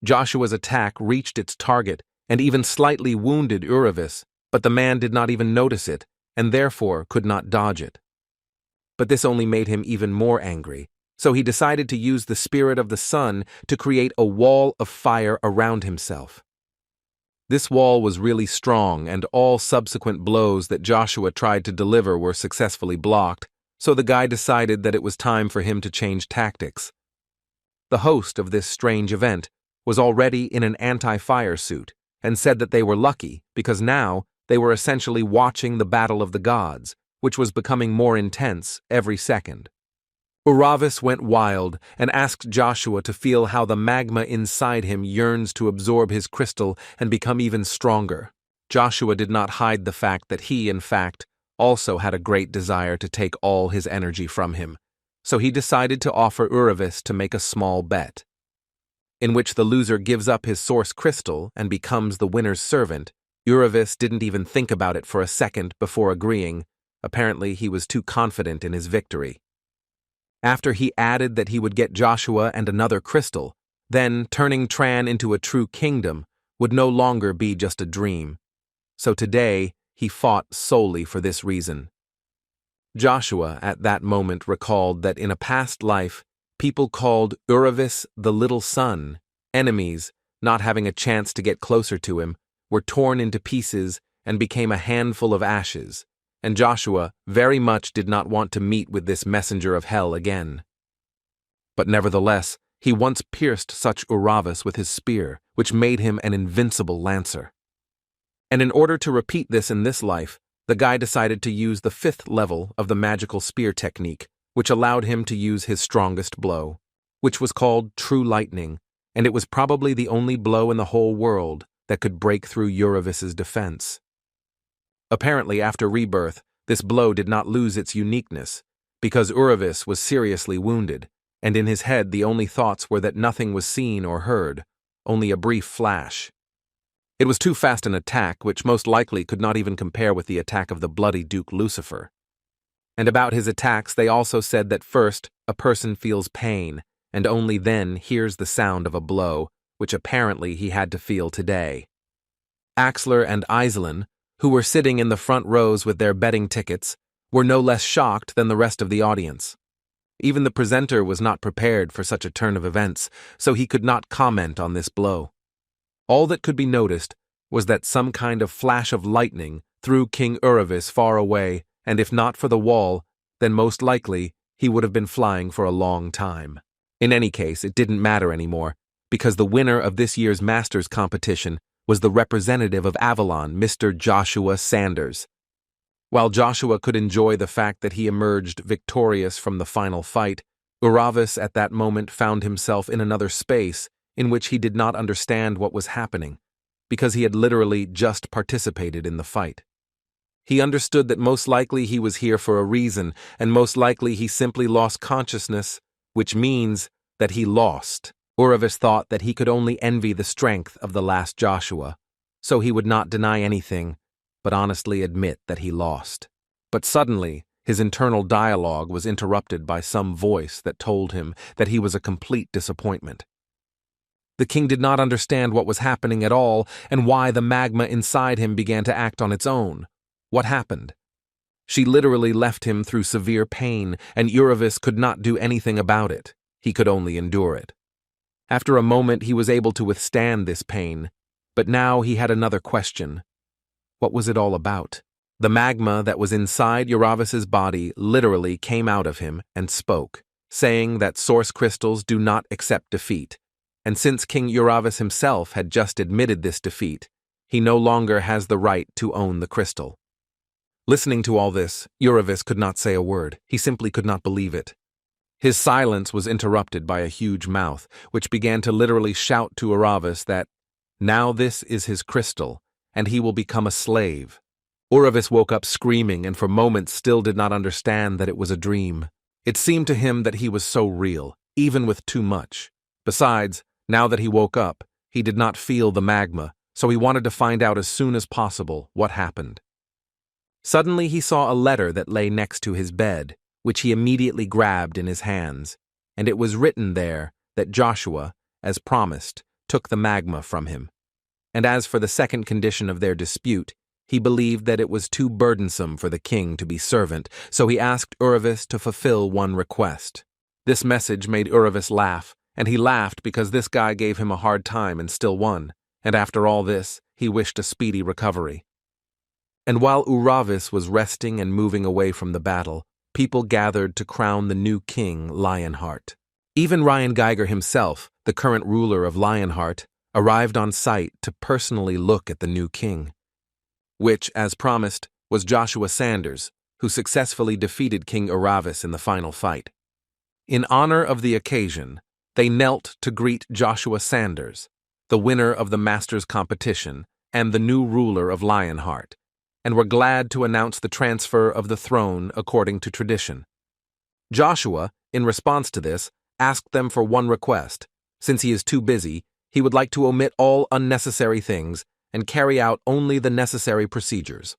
Joshua's attack reached its target and even slightly wounded Uravis, but the man did not even notice it and therefore could not dodge it. But this only made him even more angry, so he decided to use the spirit of the sun to create a wall of fire around himself. This wall was really strong, and all subsequent blows that Joshua tried to deliver were successfully blocked, so the guy decided that it was time for him to change tactics. The host of this strange event was already in an anti-fire suit, and said that they were lucky because now they were essentially watching the Battle of the Gods, which was becoming more intense every second. Uravis went wild and asked Joshua to feel how the magma inside him yearns to absorb his crystal and become even stronger. Joshua did not hide the fact that he, in fact, also had a great desire to take all his energy from him, so he decided to offer Uravis to make a small bet, in which the loser gives up his source crystal and becomes the winner's servant. Uravis didn't even think about it for a second before agreeing. Apparently, he was too confident in his victory. After he added that he would get Joshua and another crystal, then turning Tran into a true kingdom would no longer be just a dream. So today, he fought solely for this reason. Joshua at that moment recalled that in a past life, people called Uravis the Little Sun. Enemies, not having a chance to get closer to him, were torn into pieces and became a handful of ashes, and Joshua very much did not want to meet with this messenger of hell again. But nevertheless, he once pierced such Uravis with his spear, which made him an invincible lancer. And in order to repeat this in this life, the guy decided to use the 5th level of the magical spear technique, which allowed him to use his strongest blow, which was called True Lightning, and it was probably the only blow in the whole world that could break through Uravis's defense. Apparently, after rebirth, this blow did not lose its uniqueness, because Uravis was seriously wounded, and in his head the only thoughts were that nothing was seen or heard, only a brief flash. It was too fast an attack, which most likely could not even compare with the attack of the bloody Duke Lucifer. And about his attacks, they also said that first, a person feels pain, and only then hears the sound of a blow, which apparently he had to feel today. Axler and Iselin, who were sitting in the front rows with their betting tickets, were no less shocked than the rest of the audience. Even the presenter was not prepared for such a turn of events, so he could not comment on this blow. All that could be noticed was that some kind of flash of lightning threw King Uravis far away, and if not for the wall, then most likely he would have been flying for a long time. In any case, it didn't matter anymore, because the winner of this year's Masters competition was the representative of Avalon, Mr. Joshua Sanders. While Joshua could enjoy the fact that he emerged victorious from the final fight, Uravis at that moment found himself in another space in which he did not understand what was happening, because he had literally just participated in the fight. He understood that most likely he was here for a reason, and most likely he simply lost consciousness, which means that he lost. Uravis thought that he could only envy the strength of the last Joshua, so he would not deny anything, but honestly admit that he lost. But suddenly, his internal dialogue was interrupted by some voice that told him that he was a complete disappointment. The king did not understand what was happening at all and why the magma inside him began to act on its own. What happened? She literally left him through severe pain, and Uravis could not do anything about it. He could only endure it. After a moment, he was able to withstand this pain, but now he had another question. What was it all about? The magma that was inside Uravis's body literally came out of him and spoke, saying that source crystals do not accept defeat, and since King Uravis himself had just admitted this defeat, he no longer has the right to own the crystal. Listening to all this, Uravis could not say a word. He simply could not believe it. His silence was interrupted by a huge mouth, which began to literally shout to Uravis that now this is his crystal, and he will become a slave. Uravis woke up screaming and for moments still did not understand that it was a dream. It seemed to him that he was so real, even with too much. Besides, now that he woke up, he did not feel the magma, so he wanted to find out as soon as possible what happened. Suddenly he saw a letter that lay next to his bed, which he immediately grabbed in his hands, and it was written there that Joshua, as promised, took the magma from him. And as for the second condition of their dispute, he believed that it was too burdensome for the king to be servant, so he asked Uravis to fulfill one request. This message made Uravis laugh, and he laughed because this guy gave him a hard time and still won, and after all this, he wished a speedy recovery. And while Uravis was resting and moving away from the battle, people gathered to crown the new king, Lionheart. Even Ryan Geiger himself, the current ruler of Lionheart, arrived on site to personally look at the new king, which, as promised, was Joshua Sanders, who successfully defeated King Uravis in the final fight. In honor of the occasion, they knelt to greet Joshua Sanders, the winner of the Masters competition and the new ruler of Lionheart, and were glad to announce the transfer of the throne according to tradition. Joshua, in response to this, asked them for one request. Since he is too busy, he would like to omit all unnecessary things and carry out only the necessary procedures.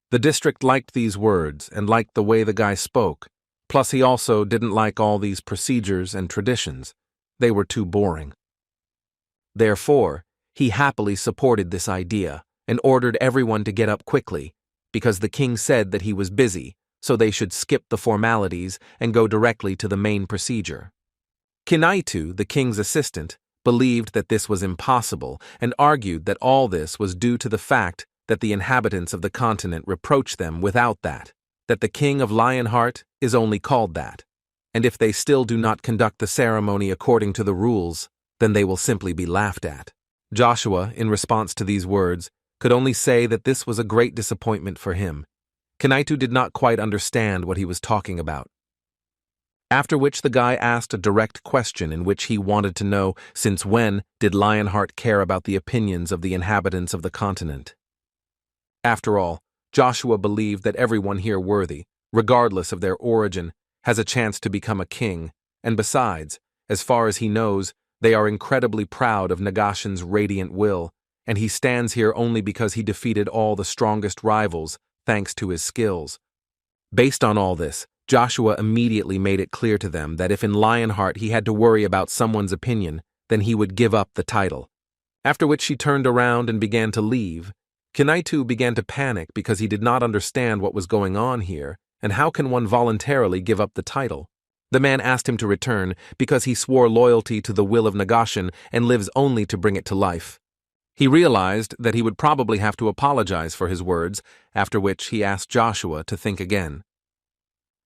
The district liked these words and liked the way the guy spoke, plus he also didn't like all these procedures and traditions. They were too boring. Therefore, he happily supported this idea and ordered everyone to get up quickly, because the king said that he was busy, so they should skip the formalities and go directly to the main procedure. Kinaitu, the king's assistant, believed that this was impossible and argued that all this was due to the fact that the inhabitants of the continent reproach them without that the king of Lionheart is only called that, and if they still do not conduct the ceremony according to the rules, then they will simply be laughed at. Joshua, in response to these words, could only say that this was a great disappointment for him. Kinaitu did not quite understand what he was talking about. After which the guy asked a direct question in which he wanted to know since when did Lionheart care about the opinions of the inhabitants of the continent. After all, Joshua believed that everyone here worthy, regardless of their origin, has a chance to become a king, and besides, as far as he knows, they are incredibly proud of Nagashan's radiant will, and he stands here only because he defeated all the strongest rivals thanks to his skills. Based on all this, Joshua immediately made it clear to them that if in Lionheart he had to worry about someone's opinion, then he would give up the title. After which she turned around and began to leave. Kinaitu began to panic because he did not understand what was going on here, and how can one voluntarily give up the title? The man asked him to return because he swore loyalty to the will of Nagashan and lives only to bring it to life. He realized that he would probably have to apologize for his words, after which he asked Joshua to think again.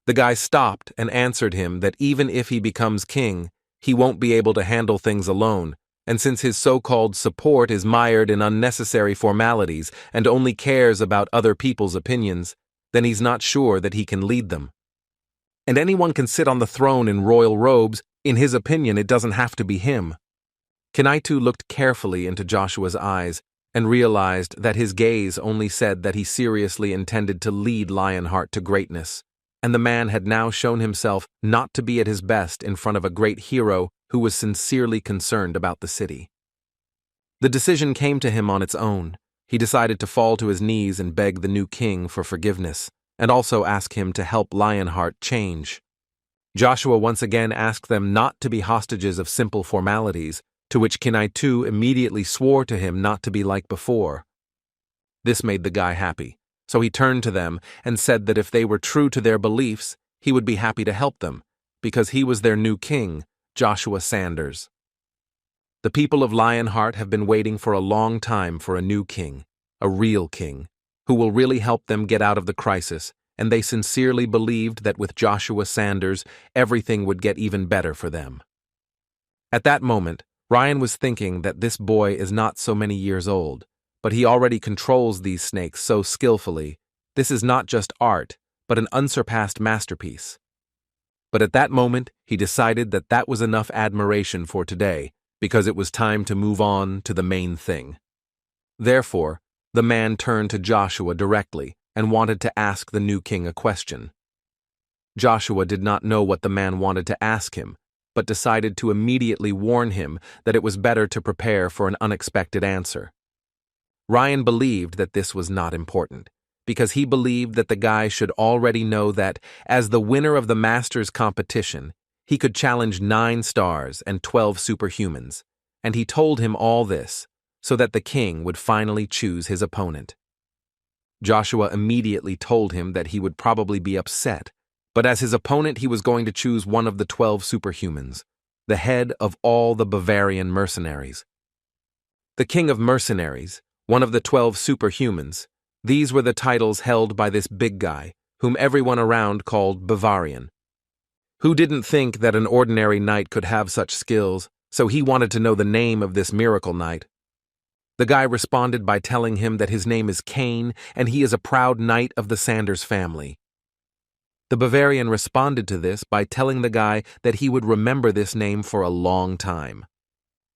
The guy stopped and answered him that even if he becomes king, he won't be able to handle things alone, and since his so-called support is mired in unnecessary formalities and only cares about other people's opinions, then he's not sure that he can lead them. And anyone can sit on the throne in royal robes, in his opinion it doesn't have to be him. Kinaitu looked carefully into Joshua's eyes and realized that his gaze only said that he seriously intended to lead Lionheart to greatness, and the man had now shown himself not to be at his best in front of a great hero who was sincerely concerned about the city. The decision came to him on its own. He decided to fall to his knees and beg the new king for forgiveness, and also ask him to help Lionheart change. Joshua once again asked them not to be hostages of simple formalities, to which Kinaitu immediately swore to him not to be like before. This made the guy happy, so he turned to them and said that if they were true to their beliefs, he would be happy to help them, because he was their new king, Joshua Sanders. The people of Lionheart have been waiting for a long time for a new king, a real king, who will really help them get out of the crisis, and they sincerely believed that with Joshua Sanders, everything would get even better for them. At that moment, Ryan was thinking that this boy is not so many years old, but he already controls these snakes so skillfully. This is not just art, but an unsurpassed masterpiece. But at that moment, he decided that that was enough admiration for today, because it was time to move on to the main thing. Therefore, The man turned to Joshua directly and wanted to ask the new king a question. Joshua did not know what the man wanted to ask him, but decided to immediately warn him that it was better to prepare for an unexpected answer. Ryan believed that this was not important, because he believed that the guy should already know that, as the winner of the Masters competition, he could challenge 9 stars and 12 superhumans, and he told him all this so that the king would finally choose his opponent. Joshua immediately told him that he would probably be upset, but as his opponent he was going to choose one of the 12 superhumans, the head of all the Bavarian mercenaries. The king of mercenaries, one of the 12 superhumans, these were the titles held by this big guy, whom everyone around called Bavarian. Who didn't think that an ordinary knight could have such skills, so he wanted to know the name of this miracle knight. The guy responded by telling him that his name is Cain and he is a proud knight of the Sanders family. The Bavarian responded to this by telling the guy that he would remember this name for a long time.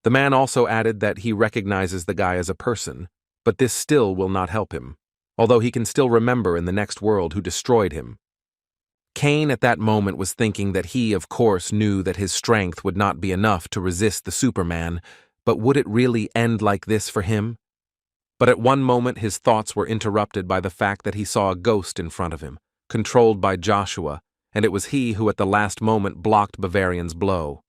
The man also added that he recognizes the guy as a person, but this still will not help him, although he can still remember in the next world who destroyed him. Cain at that moment was thinking that he, of course, knew that his strength would not be enough to resist the Superman, but would it really end like this for him? But at one moment his thoughts were interrupted by the fact that he saw a ghost in front of him, controlled by Joshua, and it was he who at the last moment blocked Bavarian's blow.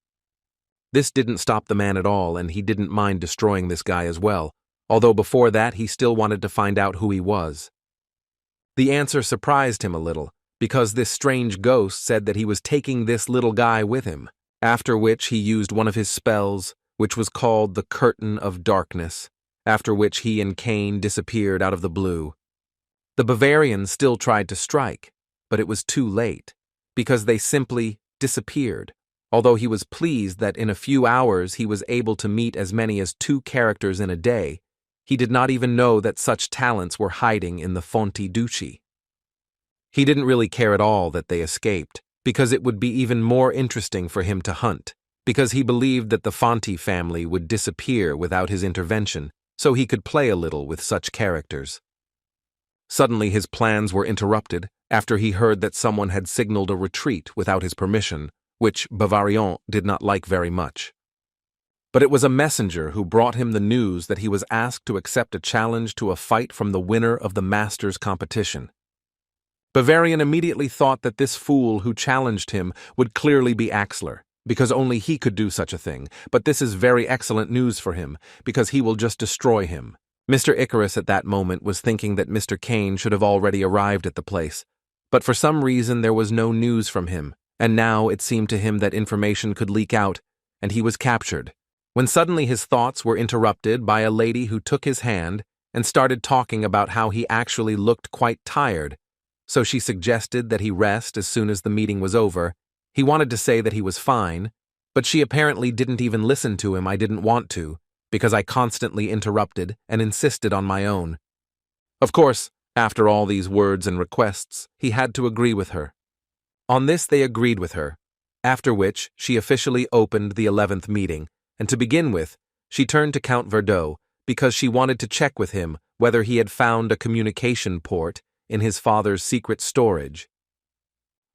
This didn't stop the man at all, and he didn't mind destroying this guy as well, although before that he still wanted to find out who he was. The answer surprised him a little, because this strange ghost said that he was taking this little guy with him, after which he used one of his spells, which was called the Curtain of Darkness, after which he and Cain disappeared out of the blue. The Bavarians still tried to strike, but it was too late, because they simply disappeared, although he was pleased that in a few hours he was able to meet as many as 2 characters in a day. He did not even know that such talents were hiding in the Fonti Duchy. He didn't really care at all that they escaped, because it would be even more interesting for him to hunt, because he believed that the Fonti family would disappear without his intervention, so he could play a little with such characters. Suddenly his plans were interrupted after he heard that someone had signaled a retreat without his permission, which Bavarian did not like very much. But it was a messenger who brought him the news that he was asked to accept a challenge to a fight from the winner of the Masters competition. Bavarian immediately thought that this fool who challenged him would clearly be Axler, because only he could do such a thing, but this is very excellent news for him, because he will just destroy him. Mr. Icarus at that moment was thinking that Mr. Cain should have already arrived at the place, but for some reason there was no news from him, and now it seemed to him that information could leak out, and he was captured, when suddenly his thoughts were interrupted by a lady who took his hand and started talking about how he actually looked quite tired. So she suggested that he rest as soon as the meeting was over. He wanted to say that he was fine, but she apparently didn't even listen to him. I didn't want to, because I constantly interrupted and insisted on my own. Of course, after all these words and requests, he had to agree with her. On this they agreed with her, after which she officially opened the 11th meeting, and to begin with, she turned to Count Verdot because she wanted to check with him whether he had found a communication port in his father's secret storage.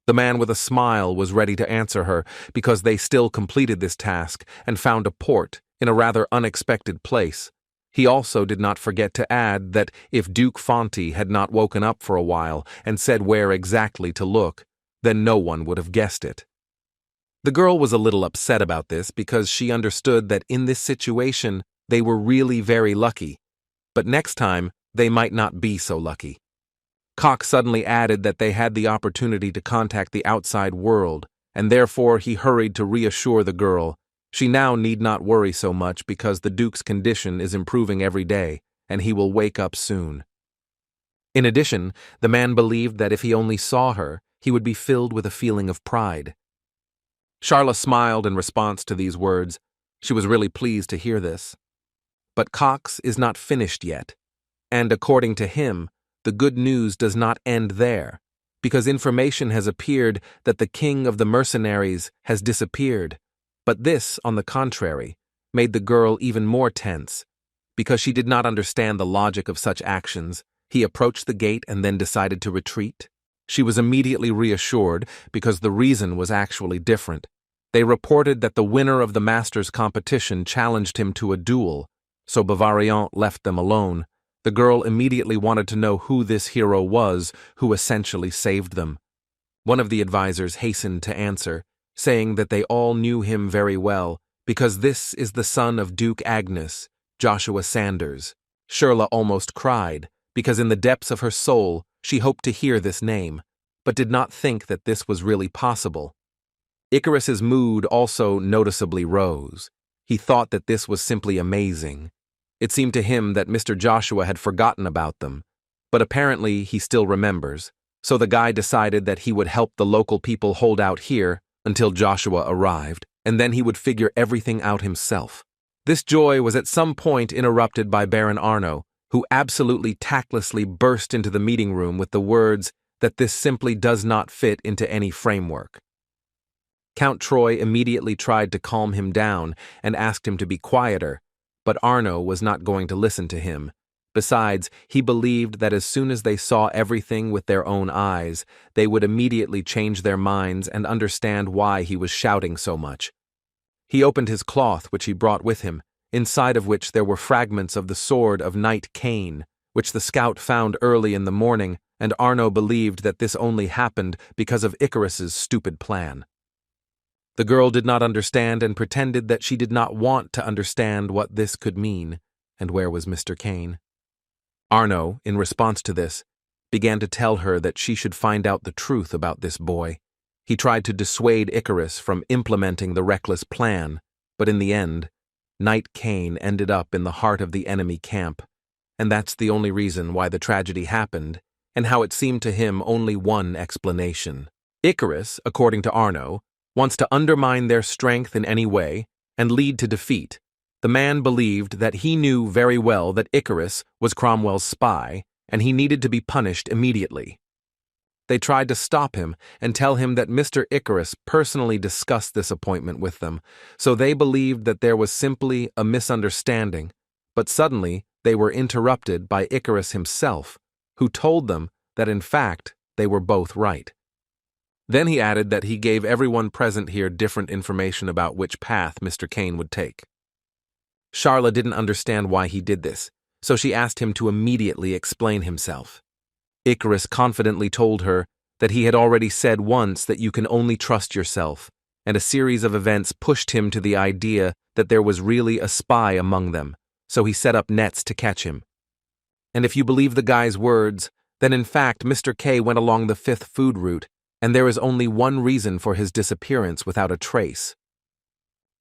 The man with a smile was ready to answer her because they still completed this task and found a port in a rather unexpected place. He also did not forget to add that if Duke Fonti had not woken up for a while and said where exactly to look, then no one would have guessed it. The girl was a little upset about this because she understood that in this situation they were really very lucky, but next time they might not be so lucky. Cox suddenly added that they had the opportunity to contact the outside world, and therefore he hurried to reassure the girl. She now need not worry so much because the Duke's condition is improving every day, and he will wake up soon. In addition, the man believed that if he only saw her, he would be filled with a feeling of pride. Charla smiled in response to these words. She was really pleased to hear this. But Cox is not finished yet, and according to him, the good news does not end there, because information has appeared that the king of the mercenaries has disappeared. But this, on the contrary, made the girl even more tense, Because she did not understand the logic of such actions, he approached the gate and then decided to retreat. She was immediately reassured because the reason was actually different. They reported that the winner of the Masters competition challenged him to a duel, so Bavariant left them alone. The girl immediately wanted to know who this hero was who essentially saved them. One of the advisors hastened to answer, saying that they all knew him very well, because this is the son of Duke Agnes, Joshua Sanders. Shirla almost cried, because in the depths of her soul she hoped to hear this name, but did not think that this was really possible. Icarus's mood also noticeably rose. He thought that this was simply amazing. It seemed to him that Mr. Joshua had forgotten about them, but apparently he still remembers, so the guy decided that he would help the local people hold out here until Joshua arrived, and then he would figure everything out himself. This joy was at some point interrupted by Baron Arno, who absolutely tactlessly burst into the meeting room with the words that this simply does not fit into any framework. Count Troy immediately tried to calm him down and asked him to be quieter, but Arno was not going to listen to him. Besides, he believed that as soon as they saw everything with their own eyes, they would immediately change their minds and understand why he was shouting so much. He opened his cloth which he brought with him, inside of which there were fragments of the sword of Knight Cain, which the scout found early in the morning, and Arno believed that this only happened because of Icarus's stupid plan. The girl did not understand and pretended that she did not want to understand what this could mean, and where was Mr. Cain. Arno, in response to this, began to tell her that she should find out the truth about this boy. He tried to dissuade Icarus from implementing the reckless plan, but in the end, Knight Cain ended up in the heart of the enemy camp, and that's the only reason why the tragedy happened, and how it seemed to him only one explanation. Icarus, according to Arno, wants to undermine their strength in any way and lead to defeat. The man believed that he knew very well that Icarus was Cromwell's spy, and he needed to be punished immediately. They tried to stop him and tell him that Mr. Icarus personally discussed this appointment with them, so they believed that there was simply a misunderstanding, but suddenly they were interrupted by Icarus himself, who told them that in fact they were both right. Then he added that he gave everyone present here different information about which path Mr. Cain would take. Charla didn't understand why he did this, so she asked him to immediately explain himself. Icarus confidently told her that he had already said once that you can only trust yourself, and a series of events pushed him to the idea that there was really a spy among them, so he set up nets to catch him. And if you believe the guy's words, then in fact Mr. K went along the 5th food route, and there is only one reason for his disappearance without a trace.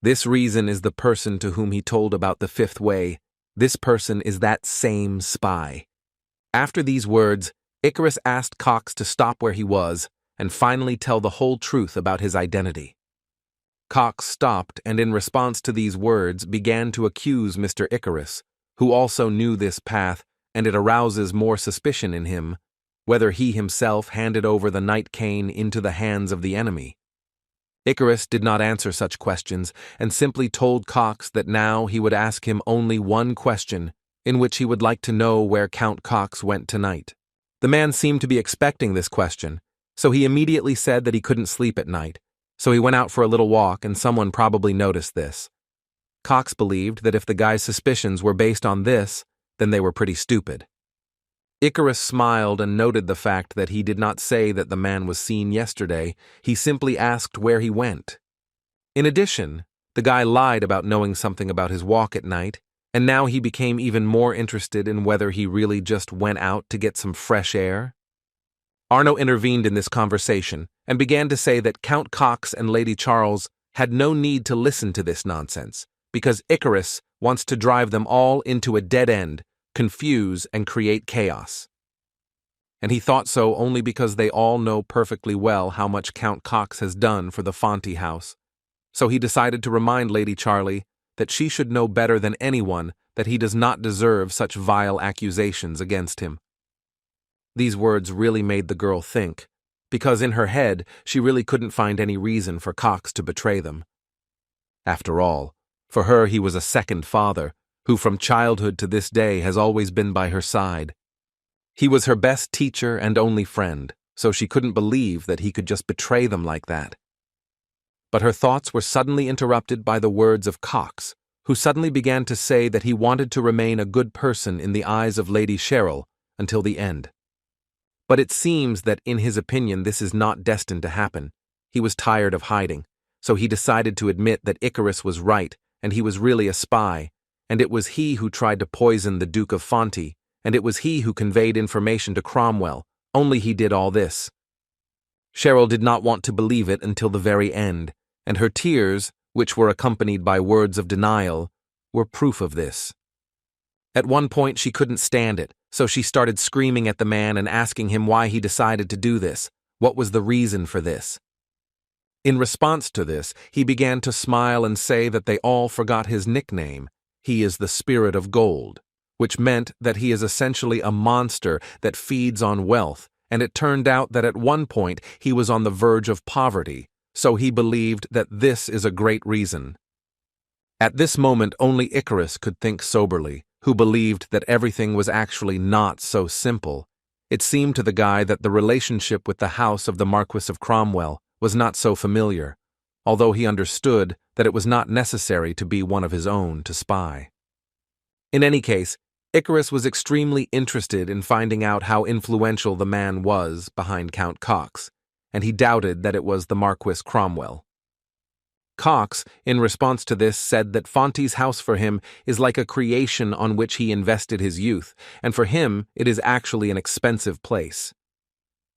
This reason is the person to whom he told about the 5th way. This person is that same spy. After these words, Icarus asked Cox to stop where he was and finally tell the whole truth about his identity. Cox stopped and in response to these words began to accuse Mr. Icarus, who also knew this path, and it arouses more suspicion in him, whether he himself handed over the Knight Cain into the hands of the enemy. Icarus did not answer such questions and simply told Cox that now he would ask him only one question, in which he would like to know where Count Cox went tonight. The man seemed to be expecting this question, so he immediately said that he couldn't sleep at night, so he went out for a little walk and someone probably noticed this. Cox believed that if the guy's suspicions were based on this, then they were pretty stupid. Icarus smiled and noted the fact that he did not say that the man was seen yesterday, he simply asked where he went. In addition, the guy lied about knowing something about his walk at night, and now he became even more interested in whether he really just went out to get some fresh air. Arno intervened in this conversation and began to say that Count Cox and Lady Charles had no need to listen to this nonsense, because Icarus wants to drive them all into a dead end, confuse and create chaos. And he thought so only because they all know perfectly well how much Count Cox has done for the Fonty house. So he decided to remind Lady Charlie that she should know better than anyone that he does not deserve such vile accusations against him. These words really made the girl think, because in her head she really couldn't find any reason for Cox to betray them. After all, for her he was a second father, who from childhood to this day has always been by her side. He was her best teacher and only friend, so she couldn't believe that he could just betray them like that. But her thoughts were suddenly interrupted by the words of Cox, who suddenly began to say that he wanted to remain a good person in the eyes of Lady Cheryl until the end. But it seems that in his opinion this is not destined to happen. He was tired of hiding, so he decided to admit that Icarus was right and he was really a spy, and it was he who tried to poison the Duke of Fonti, and it was he who conveyed information to Cromwell, only he did all this. Cheryl did not want to believe it until the very end, and her tears, which were accompanied by words of denial, were proof of this. At one point she couldn't stand it, so she started screaming at the man and asking him why he decided to do this, what was the reason for this. In response to this, he began to smile and say that they all forgot his nickname. He is the Spirit of Gold, which meant that he is essentially a monster that feeds on wealth, and it turned out that at one point he was on the verge of poverty, so he believed that this is a great reason. At this moment only Icarus could think soberly, who believed that everything was actually not so simple. It seemed to the guy that the relationship with the house of the Marquis of Cromwell was not so familiar, although he understood that it was not necessary to be one of his own to spy. In any case, Icarus was extremely interested in finding out how influential the man was behind Count Cox, and he doubted that it was the Marquis Cromwell. Cox, in response to this, said that Fonti's house for him is like a creation on which he invested his youth, and for him it is actually an expensive place.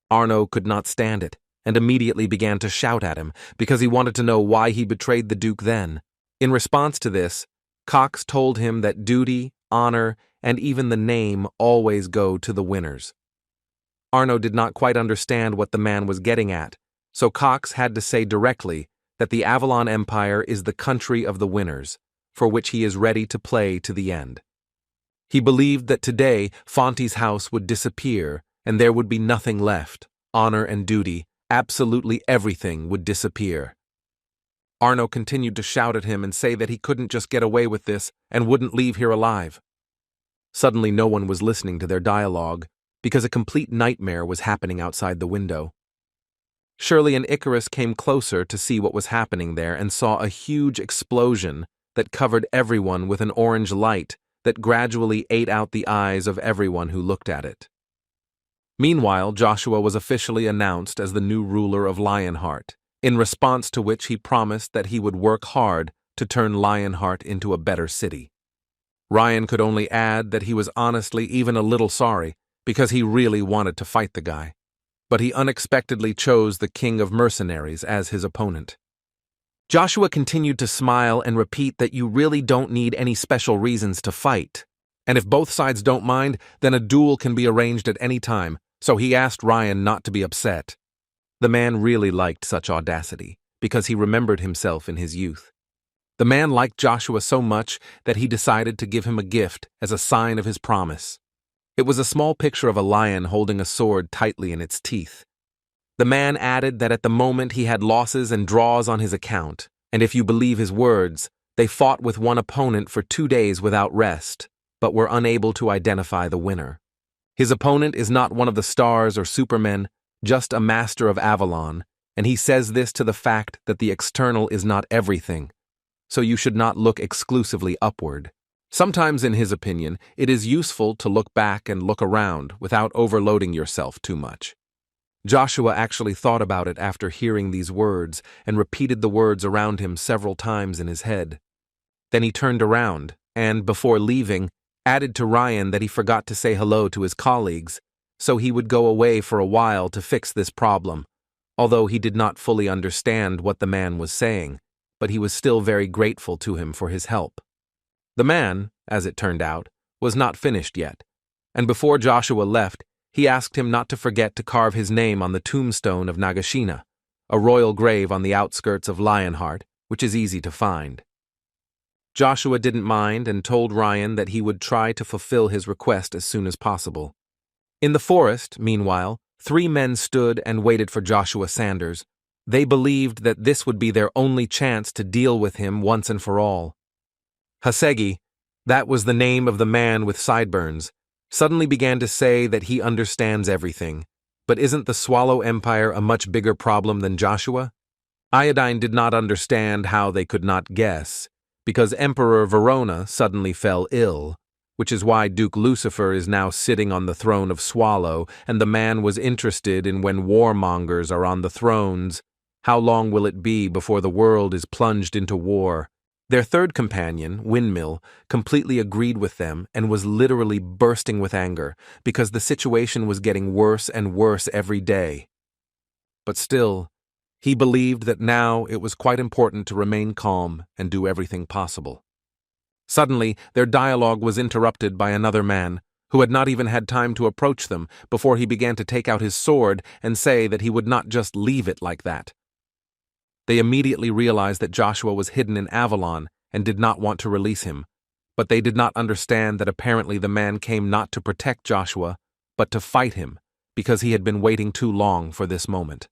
Arno could not stand it, and immediately began to shout at him, because he wanted to know why he betrayed the Duke then. In response to this, Cox told him that duty, honor, and even the name always go to the winners. Arno did not quite understand what the man was getting at, so Cox had to say directly that the Avalon Empire is the country of the winners, for which he is ready to play to the end. He believed that today Fonti's house would disappear and there would be nothing left. Honor and duty, absolutely everything would disappear. Arno continued to shout at him and say that he couldn't just get away with this and wouldn't leave here alive. Suddenly no one was listening to their dialogue, because a complete nightmare was happening outside the window. Shirley and Icarus came closer to see what was happening there and saw a huge explosion that covered everyone with an orange light that gradually ate out the eyes of everyone who looked at it. Meanwhile, Joshua was officially announced as the new ruler of Lionheart, in response to which he promised that he would work hard to turn Lionheart into a better city. Ryan could only add that he was honestly even a little sorry, because he really wanted to fight the guy. But he unexpectedly chose the King of Mercenaries as his opponent. Joshua continued to smile and repeat that you really don't need any special reasons to fight, and if both sides don't mind, then a duel can be arranged at any time, so he asked Ryan not to be upset. The man really liked such audacity, because he remembered himself in his youth. The man liked Joshua so much that he decided to give him a gift as a sign of his promise. It was a small picture of a lion holding a sword tightly in its teeth. The man added that at the moment he had losses and draws on his account, and if you believe his words, they fought with one opponent for 2 days without rest, but were unable to identify the winner. His opponent is not one of the stars or supermen, just a master of Avalon, and he says this to the fact that the external is not everything, so you should not look exclusively upward. Sometimes, in his opinion, it is useful to look back and look around without overloading yourself too much. Joshua actually thought about it after hearing these words and repeated the words around him several times in his head. Then he turned around and, before leaving, added to Ryan that he forgot to say hello to his colleagues, so he would go away for a while to fix this problem, although he did not fully understand what the man was saying, but he was still very grateful to him for his help. The man, as it turned out, was not finished yet, and before Joshua left, he asked him not to forget to carve his name on the tombstone of Nagashina, a royal grave on the outskirts of Lionheart, which is easy to find. Joshua didn't mind and told Ryan that he would try to fulfill his request as soon as possible. In the forest, meanwhile, 3 men stood and waited for Joshua Sanders. They believed that this would be their only chance to deal with him once and for all. Hasegi, That was the name of the man with sideburns, suddenly began to say that he understands everything. But isn't the Swallow Empire a much bigger problem than Joshua? Iodine did not understand how they could not guess, because Emperor Verona suddenly fell ill, which is why Duke Lucifer is now sitting on the throne of Swallow, and the man was interested in when warmongers are on the thrones. How long will it be before the world is plunged into war? Their third companion, Windmill, completely agreed with them and was literally bursting with anger because the situation was getting worse and worse every day. But still, he believed that now it was quite important to remain calm and do everything possible. Suddenly, their dialogue was interrupted by another man, who had not even had time to approach them before he began to take out his sword and say that he would not just leave it like that. They immediately realized that Joshua was hidden in Avalon and did not want to release him, but they did not understand that apparently the man came not to protect Joshua, but to fight him, because he had been waiting too long for this moment.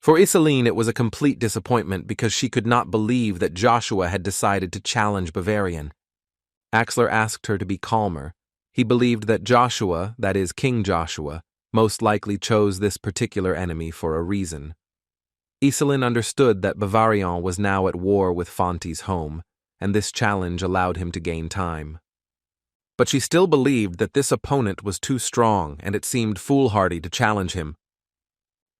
For Iselin, it was a complete disappointment because she could not believe that Joshua had decided to challenge Bavarian. Axler asked her to be calmer. He believed that Joshua, that is King Joshua, most likely chose this particular enemy for a reason. Iselin understood that Bavarian was now at war with Fonti's home, and this challenge allowed him to gain time. But she still believed that this opponent was too strong and it seemed foolhardy to challenge him.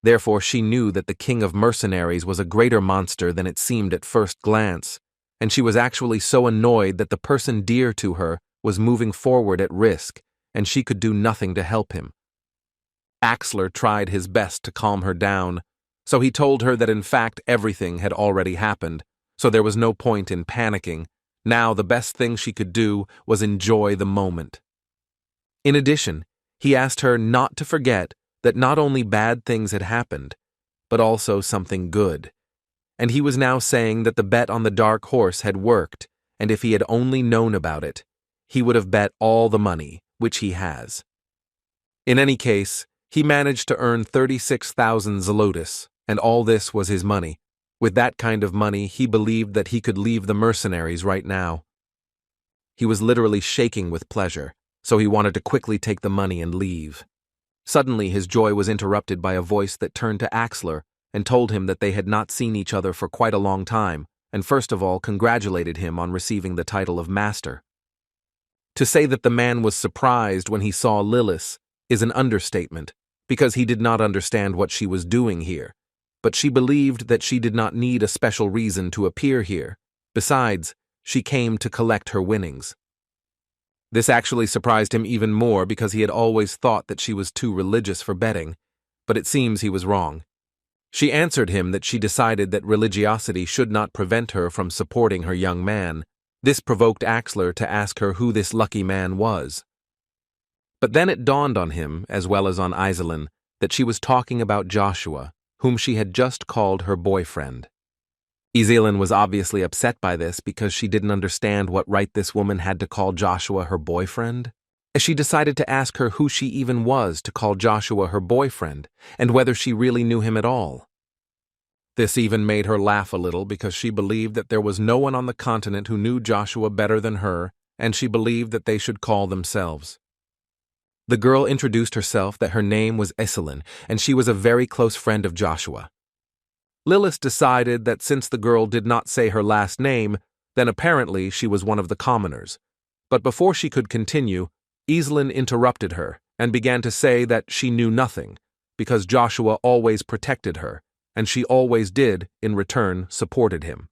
Therefore, she knew that the King of Mercenaries was a greater monster than it seemed at first glance, and she was actually so annoyed that the person dear to her was moving forward at risk, and she could do nothing to help him. Axler tried his best to calm her down, so he told her that in fact everything had already happened, so there was no point in panicking. Now the best thing she could do was enjoy the moment. In addition, he asked her not to forget that not only bad things had happened, but also something good. And he was now saying that the bet on the dark horse had worked, and if he had only known about it, he would have bet all the money, which he has. In any case, he managed to earn 36,000 zlotus, and all this was his money. With that kind of money, he believed that he could leave the mercenaries right now. He was literally shaking with pleasure, so he wanted to quickly take the money and leave. Suddenly, his joy was interrupted by a voice that turned to Axler and told him that they had not seen each other for quite a long time, and first of all congratulated him on receiving the title of Master. To say that the man was surprised when he saw Lilith is an understatement, because he did not understand what she was doing here. But she believed that she did not need a special reason to appear here. Besides, she came to collect her winnings. This actually surprised him even more because he had always thought that she was too religious for betting, but it seems he was wrong. She answered him that she decided that religiosity should not prevent her from supporting her young man. This provoked Axler to ask her who this lucky man was. But then it dawned on him, as well as on Iselin, that she was talking about Joshua, whom she had just called her boyfriend. Iselin was obviously upset by this because she didn't understand what right this woman had to call Joshua her boyfriend. She decided to ask her who she even was to call Joshua her boyfriend, and whether she really knew him at all. This even made her laugh a little because she believed that there was no one on the continent who knew Joshua better than her, and she believed that they should call themselves. The girl introduced herself that her name was Iselin, and she was a very close friend of Joshua. Lilith decided that since the girl did not say her last name, then apparently she was one of the commoners. But before she could continue, Iselin interrupted her and began to say that she knew nothing, because Joshua always protected her, and she always did, in return, supported him.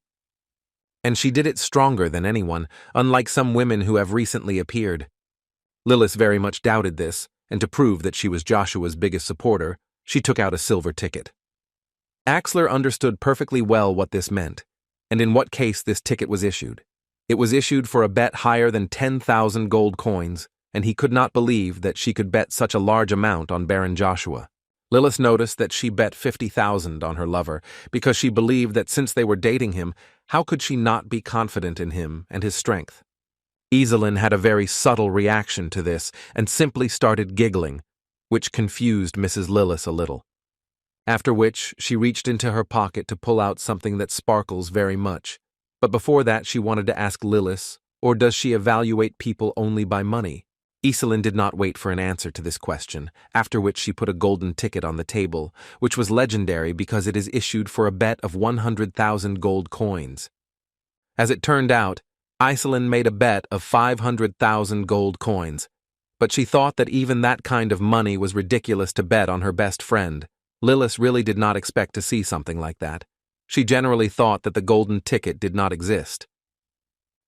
And she did it stronger than anyone, unlike some women who have recently appeared. Lilith very much doubted this, and to prove that she was Joshua's biggest supporter, she took out a silver ticket. Axler understood perfectly well what this meant, and in what case this ticket was issued. It was issued for a bet higher than 10,000 gold coins, and he could not believe that she could bet such a large amount on Baron Joshua. Lilith noticed that she bet 50,000 on her lover, because she believed that since they were dating him, how could she not be confident in him and his strength? Iselin had a very subtle reaction to this and simply started giggling, which confused Mrs. Lilith a little. After which, she reached into her pocket to pull out something that sparkles very much. But before that, she wanted to ask Lilith Or does she evaluate people only by money? Iselin did not wait for an answer to this question, after which she put a golden ticket on the table, which was legendary because it is issued for a bet of 100,000 gold coins. As it turned out, Iselin made a bet of 500,000 gold coins, but she thought that even that kind of money was ridiculous to bet on her best friend. Lilith really did not expect to see something like that. She generally thought that the golden ticket did not exist.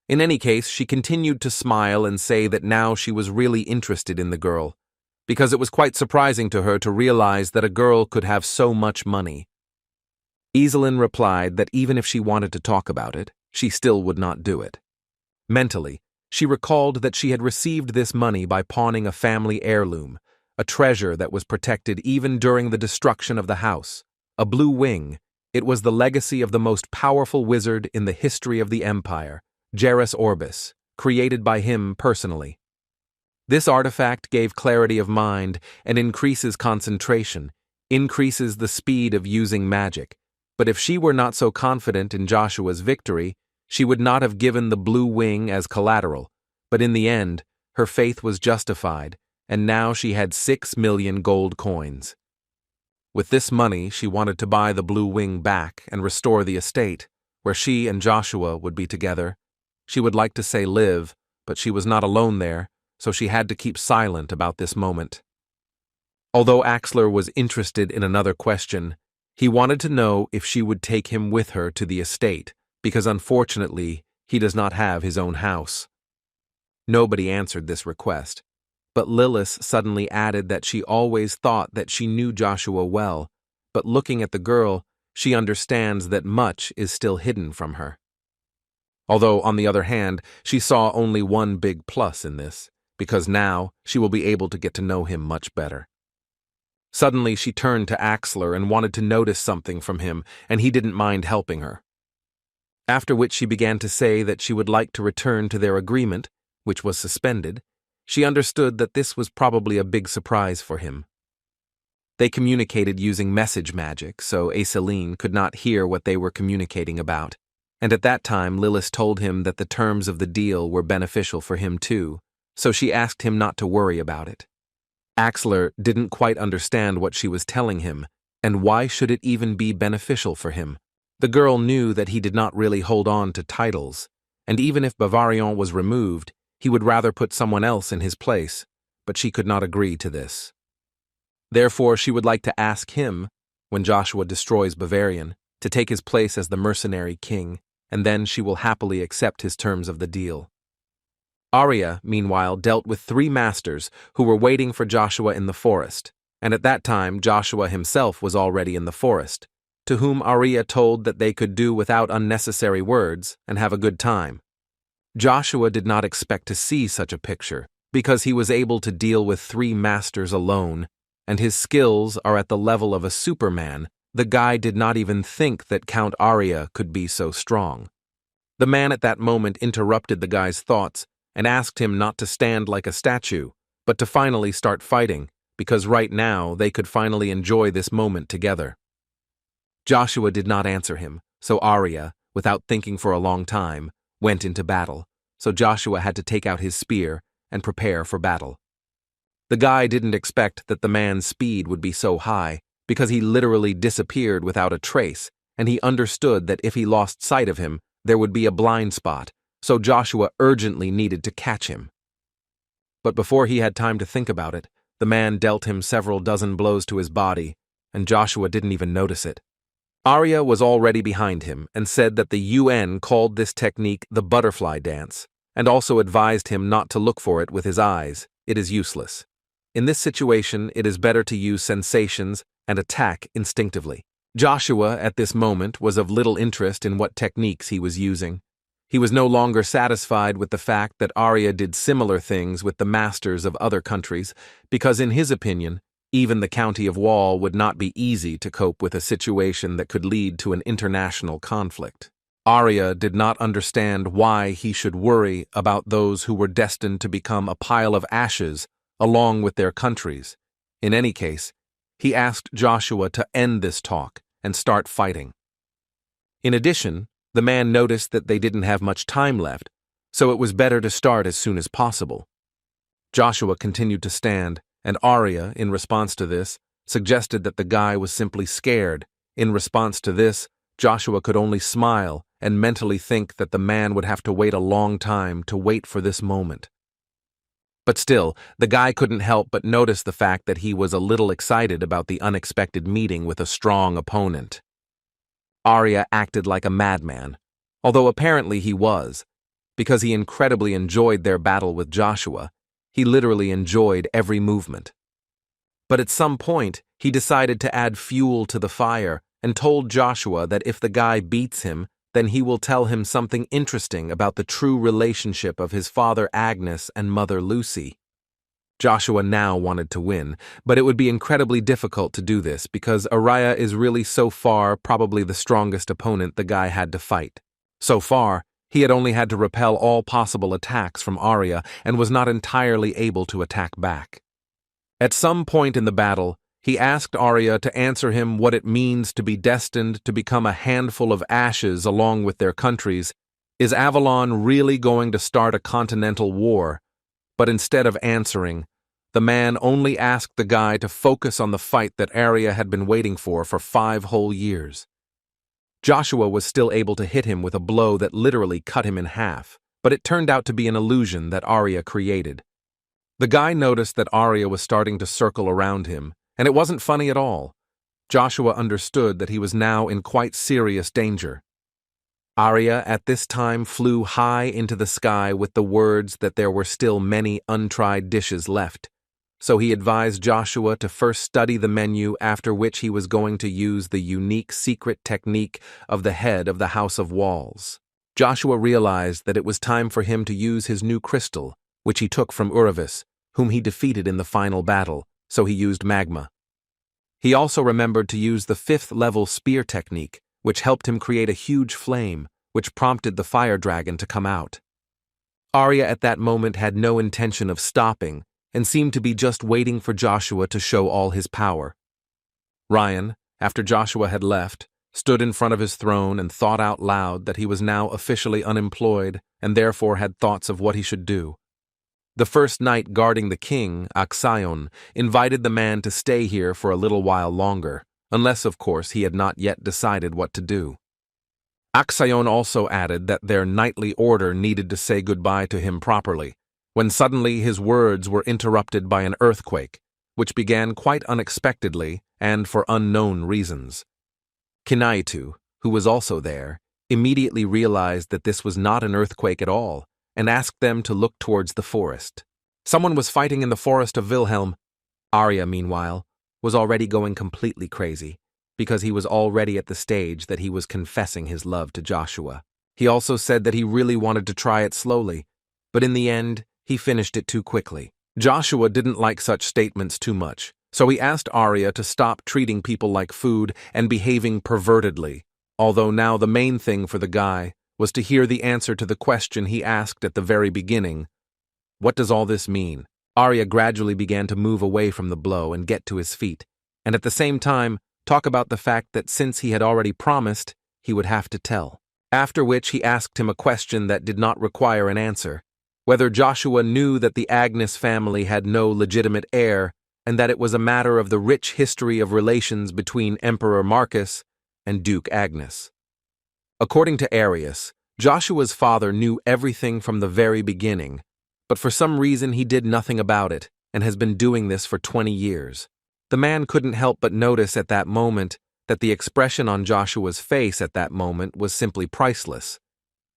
In any case, she continued to smile and say that now she was really interested in the girl, because it was quite surprising to her to realize that a girl could have so much money. Iselin replied that even if she wanted to talk about it, she still would not do it. Mentally, she recalled that she had received this money by pawning a family heirloom, a treasure that was protected even during the destruction of the house, a blue wing. It was the legacy of the most powerful wizard in the history of the Empire, Gerus Orbis, created by him personally. This artifact gave clarity of mind and increases concentration, increases the speed of using magic, but if she were not so confident in Joshua's victory, she would not have given the blue wing as collateral, but in the end, her faith was justified, and now she had 6 million gold coins. With this money, she wanted to buy the blue wing back and restore the estate, where she and Joshua would be together. She would like to say live, but she was not alone there, so she had to keep silent about this moment. Although Axler was interested in another question, he wanted to know if she would take him with her to the estate, because unfortunately, he does not have his own house. Nobody answered this request, but Lilith suddenly added that she always thought that she knew Joshua well, but looking at the girl, she understands that much is still hidden from her. Although, on the other hand, she saw only one big plus in this, because now she will be able to get to know him much better. Suddenly, she turned to Axler and wanted to notice something from him, and he didn't mind helping her. After which she began to say that she would like to return to their agreement, which was suspended. She understood that this was probably a big surprise for him. They communicated using message magic, so Iselin could not hear what they were communicating about. And at that time, Lilith told him that the terms of the deal were beneficial for him too, so she asked him not to worry about it. Axler didn't quite understand what she was telling him, and why should it even be beneficial for him? The girl knew that he did not really hold on to titles, and even if Bavarian was removed, he would rather put someone else in his place, but she could not agree to this. Therefore, she would like to ask him, when Joshua destroys Bavarian, to take his place as the mercenary king, and then she will happily accept his terms of the deal. Arya, meanwhile, dealt with 3 masters who were waiting for Joshua in the forest, and at that time Joshua himself was already in the forest, to whom Arya told that they could do without unnecessary words and have a good time. Joshua did not expect to see such a picture, because he was able to deal with 3 masters alone, and his skills are at the level of a Superman. The guy did not even think that Count Arya could be so strong. The man at that moment interrupted the guy's thoughts and asked him not to stand like a statue, but to finally start fighting, because right now they could finally enjoy this moment together. Joshua did not answer him, so Arya, without thinking for a long time, went into battle, so Joshua had to take out his spear and prepare for battle. The guy didn't expect that the man's speed would be so high, because he literally disappeared without a trace, and he understood that if he lost sight of him, there would be a blind spot, so Joshua urgently needed to catch him. But before he had time to think about it, the man dealt him several dozen blows to his body, and Joshua didn't even notice it. Arya was already behind him and said that the UN called this technique the butterfly dance, and also advised him not to look for it with his eyes. It is useless. In this situation, it is better to use sensations and attack instinctively. Joshua, at this moment, was of little interest in what techniques he was using. He was no longer satisfied with the fact that Arya did similar things with the masters of other countries, because in his opinion, even the County of Wall would not be easy to cope with a situation that could lead to an international conflict. Arya did not understand why he should worry about those who were destined to become a pile of ashes along with their countries. In any case, he asked Joshua to end this talk and start fighting. In addition, the man noticed that they didn't have much time left, so it was better to start as soon as possible. Joshua continued to stand, and Arya, in response to this, suggested that the guy was simply scared. In response to this, Joshua could only smile and mentally think that the man would have to wait a long time to wait for this moment. But still, the guy couldn't help but notice the fact that he was a little excited about the unexpected meeting with a strong opponent. Arya acted like a madman, although apparently he was, because he incredibly enjoyed their battle with Joshua. He literally enjoyed every movement. But at some point, he decided to add fuel to the fire and told Joshua that if the guy beats him, then he will tell him something interesting about the true relationship of his father Agnes and mother Lucy. Joshua now wanted to win, but it would be incredibly difficult to do this because Arya is really so far probably the strongest opponent the guy had to fight. So far, he had only had to repel all possible attacks from Arya and was not entirely able to attack back. At some point in the battle, he asked Arya to answer him what it means to be destined to become a handful of ashes along with their countries. Is Avalon really going to start a continental war? But instead of answering, the man only asked the guy to focus on the fight that Arya had been waiting for 5 whole years. Joshua was still able to hit him with a blow that literally cut him in half, but it turned out to be an illusion that Arya created. The guy noticed that Arya was starting to circle around him, and it wasn't funny at all. Joshua understood that he was now in quite serious danger. Arya at this time flew high into the sky with the words that there were still many untried dishes left. So he advised Joshua to first study the menu, after which he was going to use the unique secret technique of the head of the House of Walls. Joshua realized that it was time for him to use his new crystal, which he took from Uravis, whom he defeated in the final battle, so he used magma. He also remembered to use the 5th-level spear technique, which helped him create a huge flame, which prompted the fire dragon to come out. Arya at that moment had no intention of stopping, and seemed to be just waiting for Joshua to show all his power. Ryan, after Joshua had left, stood in front of his throne and thought out loud that he was now officially unemployed and therefore had thoughts of what he should do. The first knight guarding the king, Axion, invited the man to stay here for a little while longer, unless, of course, he had not yet decided what to do. Axion also added that their knightly order needed to say goodbye to him properly, when suddenly his words were interrupted by an earthquake, which began quite unexpectedly and for unknown reasons. Kinaitu, who was also there, immediately realized that this was not an earthquake at all, and asked them to look towards the forest. Someone was fighting in the forest of Wilhelm. Arya, meanwhile, was already going completely crazy, because he was already at the stage that he was confessing his love to Joshua. He also said that he really wanted to try it slowly, but in the end, he finished it too quickly. Joshua didn't like such statements too much, so he asked Arya to stop treating people like food and behaving pervertedly, although now the main thing for the guy was to hear the answer to the question he asked at the very beginning. What does all this mean? Arya gradually began to move away from the blow and get to his feet, and at the same time talk about the fact that since he had already promised, he would have to tell. After which he asked him a question that did not require an answer, whether Joshua knew that the Agnes family had no legitimate heir and that it was a matter of the rich history of relations between Emperor Marcus and Duke Agnes. According to Arius, Joshua's father knew everything from the very beginning, but for some reason he did nothing about it and has been doing this for 20 years. The man couldn't help but notice at that moment that the expression on Joshua's face at that moment was simply priceless.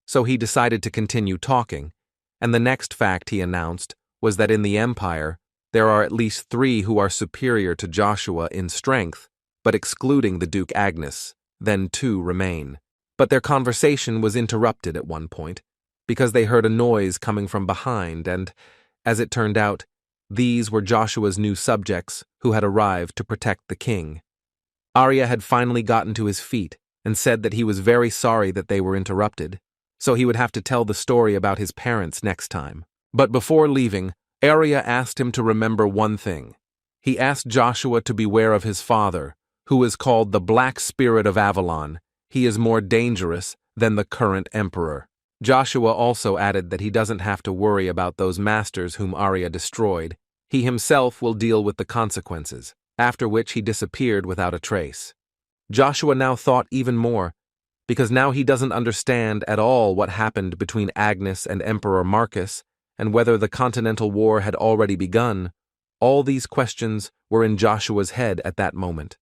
So he decided to continue talking, and the next fact he announced was that in the Empire, there are at least 3 who are superior to Joshua in strength, but excluding the Duke Agnes, then 2 remain. But their conversation was interrupted at one point, because they heard a noise coming from behind and, as it turned out, these were Joshua's new subjects who had arrived to protect the king. Arya had finally gotten to his feet and said that he was very sorry that they were interrupted, so he would have to tell the story about his parents next time. But before leaving, Arya asked him to remember one thing. He asked Joshua to beware of his father, who is called the Black Spirit of Avalon. He is more dangerous than the current emperor. Joshua also added that he doesn't have to worry about those masters whom Arya destroyed. He himself will deal with the consequences, after which he disappeared without a trace. Joshua now thought even more, because now he doesn't understand at all what happened between Agnes and Emperor Marcus, and whether the Continental War had already begun. All these questions were in Joshua's head at that moment.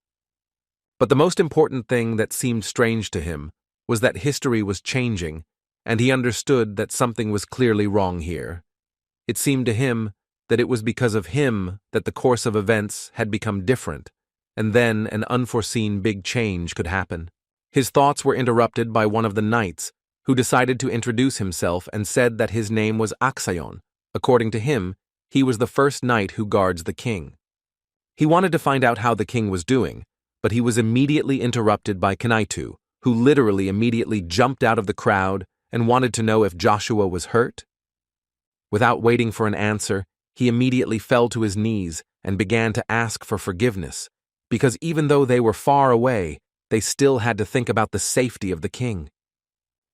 But the most important thing that seemed strange to him was that history was changing, and he understood that something was clearly wrong here. It seemed to him that it was because of him that the course of events had become different, and then an unforeseen big change could happen. His thoughts were interrupted by one of the knights, who decided to introduce himself and said that his name was Aksayon. According to him, he was the first knight who guards the king. He wanted to find out how the king was doing, but he was immediately interrupted by Kinaitu, who literally immediately jumped out of the crowd and wanted to know if Joshua was hurt. Without waiting for an answer, he immediately fell to his knees and began to ask for forgiveness, because even though they were far away, they still had to think about the safety of the king.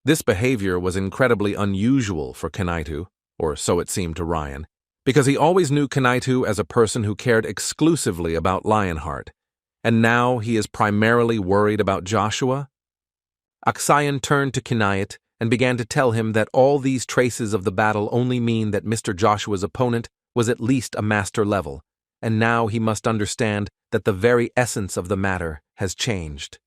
This behavior was incredibly unusual for Kinaitu, or so it seemed to Ryan, because he always knew Kinaitu as a person who cared exclusively about Lionheart, and now he is primarily worried about Joshua? Aksayon turned to Kinayat and began to tell him that all these traces of the battle only mean that Mr. Joshua's opponent was at least a master level, and now he must understand that the very essence of the matter has changed.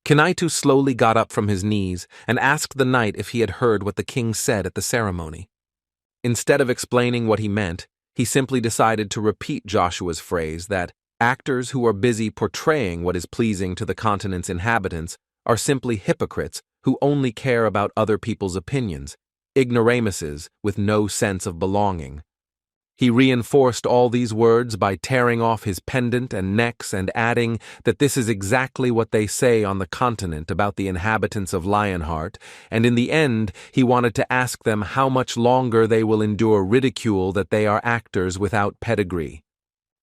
Kinaitu slowly got up from his knees and asked the knight if he had heard what the king said at the ceremony. Instead of explaining what he meant, he simply decided to repeat Joshua's phrase that actors who are busy portraying what is pleasing to the continent's inhabitants are simply hypocrites who only care about other people's opinions, ignoramuses with no sense of belonging. He reinforced all these words by tearing off his pendant and necks and adding that this is exactly what they say on the continent about the inhabitants of Lionheart, and in the end he wanted to ask them how much longer they will endure ridicule that they are actors without pedigree.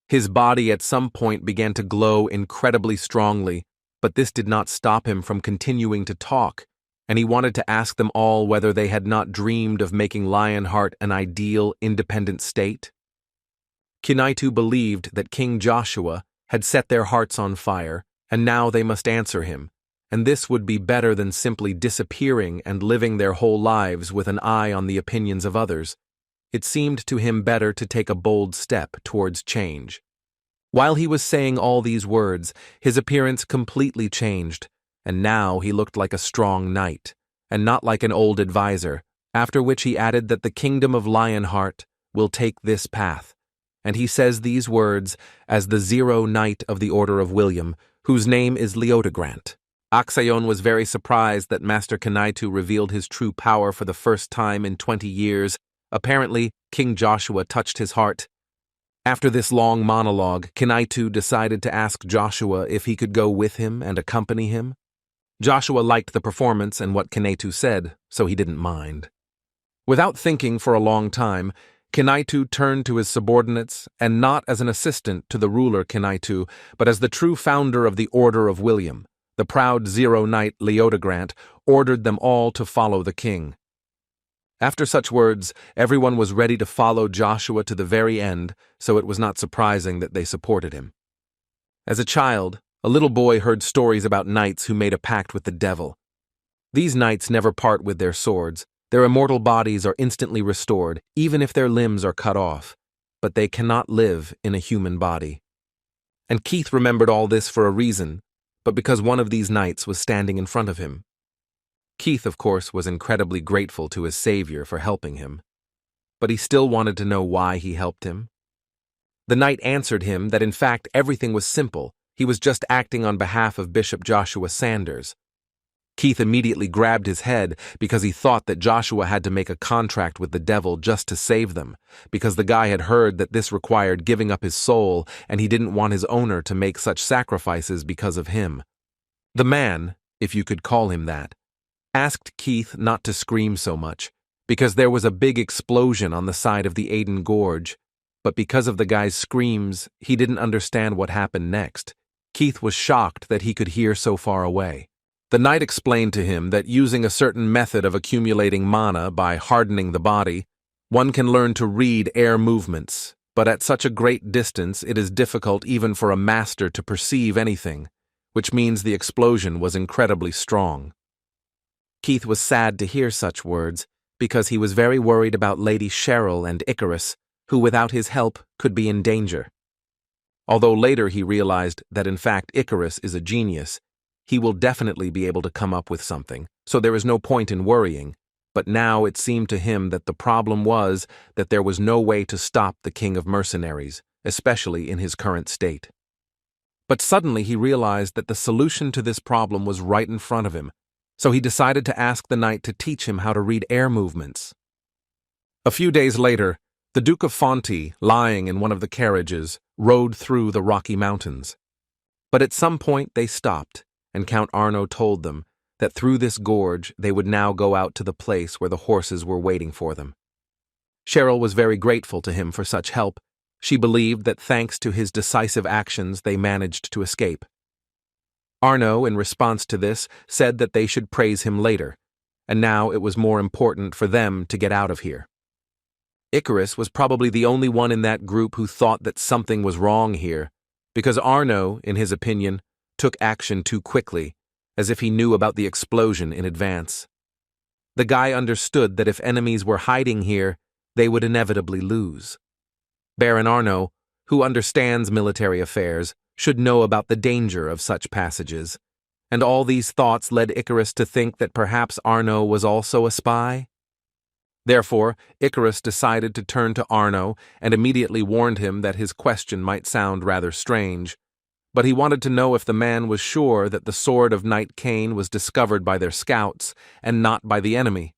His body at some point began to glow incredibly strongly, but this did not stop him from continuing to talk, and he wanted to ask them all whether they had not dreamed of making Lionheart an ideal, independent state. Kinaitu believed that King Joshua had set their hearts on fire, and now they must answer him, and this would be better than simply disappearing and living their whole lives with an eye on the opinions of others. It seemed to him better to take a bold step towards change. While he was saying all these words, his appearance completely changed, and now he looked like a strong knight, and not like an old advisor, after which he added that the kingdom of Lionheart will take this path, and he says these words as the 0 Knight of the Order of William, whose name is Leodegrant. Aksayon was very surprised that Master Kinaitu revealed his true power for the first time in 20 years. Apparently, King Joshua touched his heart. After this long monologue, Kinaitu decided to ask Joshua if he could go with him and accompany him. Joshua liked the performance and what Kinaitu said, so he didn't mind. Without thinking for a long time, Kinaitu turned to his subordinates, and not as an assistant to the ruler Kinaitu, but as the true founder of the Order of William. The proud 0 Knight Leodegrant ordered them all to follow the king. After such words, everyone was ready to follow Joshua to the very end, so it was not surprising that they supported him. As a child, a little boy heard stories about knights who made a pact with the devil. These knights never part with their swords. Their immortal bodies are instantly restored, even if their limbs are cut off, but they cannot live in a human body. And Keith remembered all this for a reason, but because one of these knights was standing in front of him. Keith, of course, was incredibly grateful to his savior for helping him, but he still wanted to know why he helped him. The knight answered him that in fact everything was simple. He was just acting on behalf of Bishop Joshua Sanders. Keith immediately grabbed his head because he thought that Joshua had to make a contract with the devil just to save them, because the guy had heard that this required giving up his soul and he didn't want his owner to make such sacrifices because of him. The man, if you could call him that, asked Keith not to scream so much, because there was a big explosion on the side of the Aden Gorge, but because of the guy's screams, he didn't understand what happened next. Keith was shocked that he could hear so far away. The knight explained to him that using a certain method of accumulating mana by hardening the body, one can learn to read air movements, but at such a great distance it is difficult even for a master to perceive anything, which means the explosion was incredibly strong. Keith was sad to hear such words, because he was very worried about Lady Cheryl and Icarus, who without his help could be in danger. Although later he realized that in fact Icarus is a genius, he will definitely be able to come up with something, so there is no point in worrying. But now it seemed to him that the problem was that there was no way to stop the King of Mercenaries, especially in his current state. But suddenly he realized that the solution to this problem was right in front of him, so he decided to ask the knight to teach him how to read air movements. A few days later, the Duke of Fonti, lying in one of the carriages, rode through the Rocky Mountains. But at some point they stopped, and Count Arno told them that through this gorge they would now go out to the place where the horses were waiting for them. Cheryl was very grateful to him for such help. She believed that thanks to his decisive actions they managed to escape. Arno, in response to this, said that they should praise him later, and now it was more important for them to get out of here. Icarus was probably the only one in that group who thought that something was wrong here, because Arno, in his opinion, took action too quickly, as if he knew about the explosion in advance. The guy understood that if enemies were hiding here, they would inevitably lose. Baron Arno, who understands military affairs, should know about the danger of such passages, and all these thoughts led Icarus to think that perhaps Arno was also a spy. Therefore, Icarus decided to turn to Arno and immediately warned him that his question might sound rather strange, but he wanted to know if the man was sure that the sword of Knight Cain was discovered by their scouts and not by the enemy.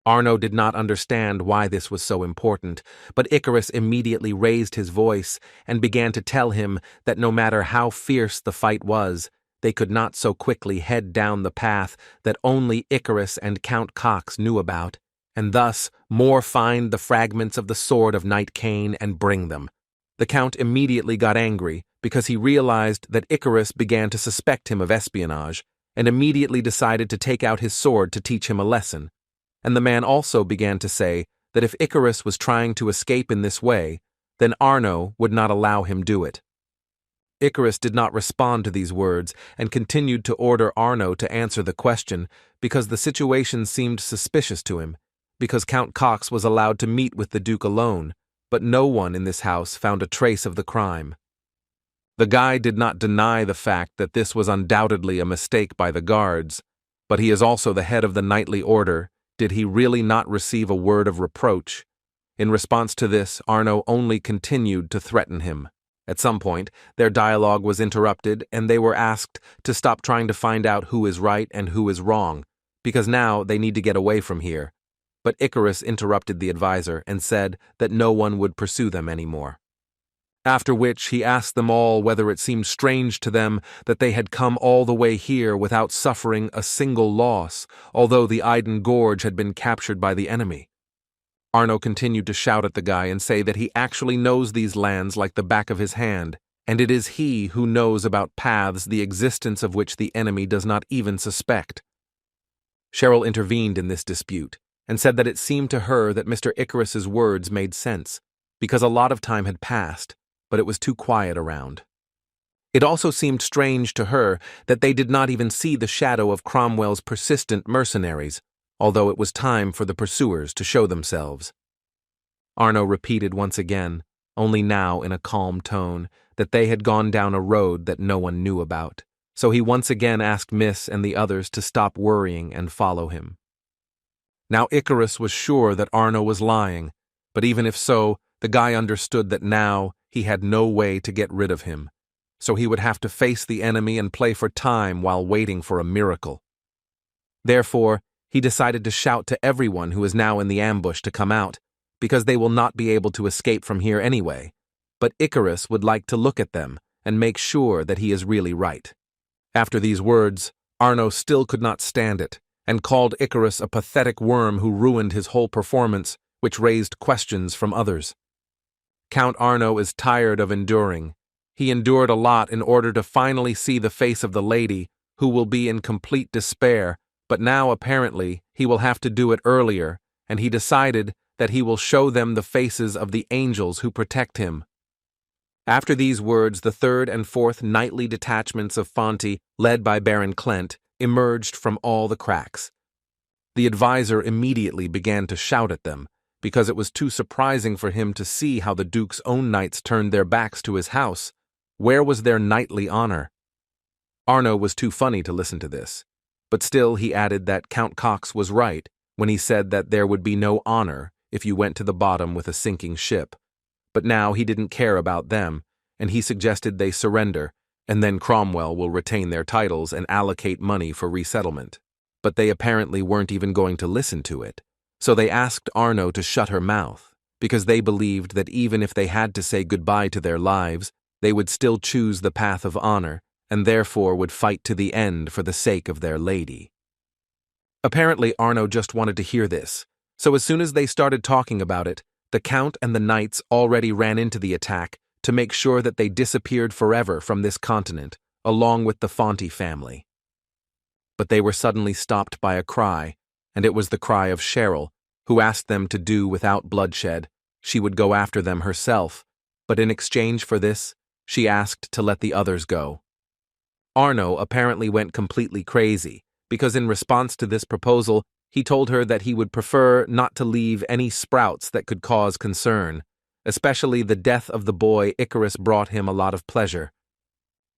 Arno did not understand why this was so important, but Icarus immediately raised his voice and began to tell him that no matter how fierce the fight was, they could not so quickly head down the path that only Icarus and Count Cox knew about, and thus more find the fragments of the sword of Knight Cain and bring them. The Count immediately got angry because he realized that Icarus began to suspect him of espionage, and immediately decided to take out his sword to teach him a lesson. And the man also began to say that if Icarus was trying to escape in this way, then Arno would not allow him do it. Icarus did not respond to these words and continued to order Arno to answer the question because the situation seemed suspicious to him, because Count Cox was allowed to meet with the Duke alone, but no one in this house found a trace of the crime. The guy did not deny the fact that this was undoubtedly a mistake by the guards, but he is also the head of the knightly order. Did he really not receive a word of reproach? In response to this, Arno only continued to threaten him. At some point, their dialogue was interrupted and they were asked to stop trying to find out who is right and who is wrong, because now they need to get away from here. But Icarus interrupted the advisor and said that no one would pursue them anymore. After which he asked them all whether it seemed strange to them that they had come all the way here without suffering a single loss, although the Iden Gorge had been captured by the enemy. Arno continued to shout at the guy and say that he actually knows these lands like the back of his hand, and it is he who knows about paths the existence of which the enemy does not even suspect. Cheryl intervened in this dispute and said that it seemed to her that Mr. Icarus's words made sense, because a lot of time had passed, but it was too quiet around. It also seemed strange to her that they did not even see the shadow of Cromwell's persistent mercenaries, although it was time for the pursuers to show themselves. Arno repeated once again, only now in a calm tone, that they had gone down a road that no one knew about, so he once again asked Miss and the others to stop worrying and follow him. Now Icarus was sure that Arno was lying, but even if so, the guy understood that now he had no way to get rid of him, so he would have to face the enemy and play for time while waiting for a miracle. Therefore, he decided to shout to everyone who is now in the ambush to come out, because they will not be able to escape from here anyway, but Icarus would like to look at them and make sure that he is really right. After these words, Arno still could not stand it, and called Icarus a pathetic worm who ruined his whole performance, which raised questions from others. Count Arno is tired of enduring. He endured a lot in order to finally see the face of the lady who will be in complete despair, but now apparently he will have to do it earlier, and he decided that he will show them the faces of the angels who protect him. After these words, the third and fourth knightly detachments of Fonti, led by Baron Clent, emerged from all the cracks. The advisor immediately began to shout at them, because it was too surprising for him to see how the Duke's own knights turned their backs to his house. Where was their knightly honor? Arno was too funny to listen to this, but still he added that Count Cox was right when he said that there would be no honor if you went to the bottom with a sinking ship. But now he didn't care about them, and he suggested they surrender, and then Cromwell will retain their titles and allocate money for resettlement. But they apparently weren't even going to listen to it, so they asked Arno to shut her mouth, because they believed that even if they had to say goodbye to their lives, they would still choose the path of honor, and therefore would fight to the end for the sake of their lady. Apparently Arno just wanted to hear this, so as soon as they started talking about it, the Count and the knights already ran into the attack to make sure that they disappeared forever from this continent, along with the Fonti family. But they were suddenly stopped by a cry, and it was the cry of Cheryl, who asked them to do without bloodshed. She would go after them herself, but in exchange for this, she asked to let the others go. Arno apparently went completely crazy, because in response to this proposal, he told her that he would prefer not to leave any sprouts that could cause concern. Especially the death of the boy Icarus brought him a lot of pleasure.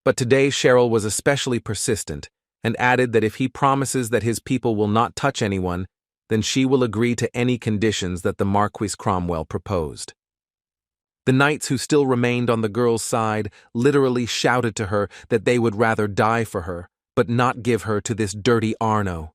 But today Cheryl was especially persistent, and added that if he promises that his people will not touch anyone, then she will agree to any conditions that the Marquis Cromwell proposed. The knights who still remained on the girl's side literally shouted to her that they would rather die for her, but not give her to this dirty Arno.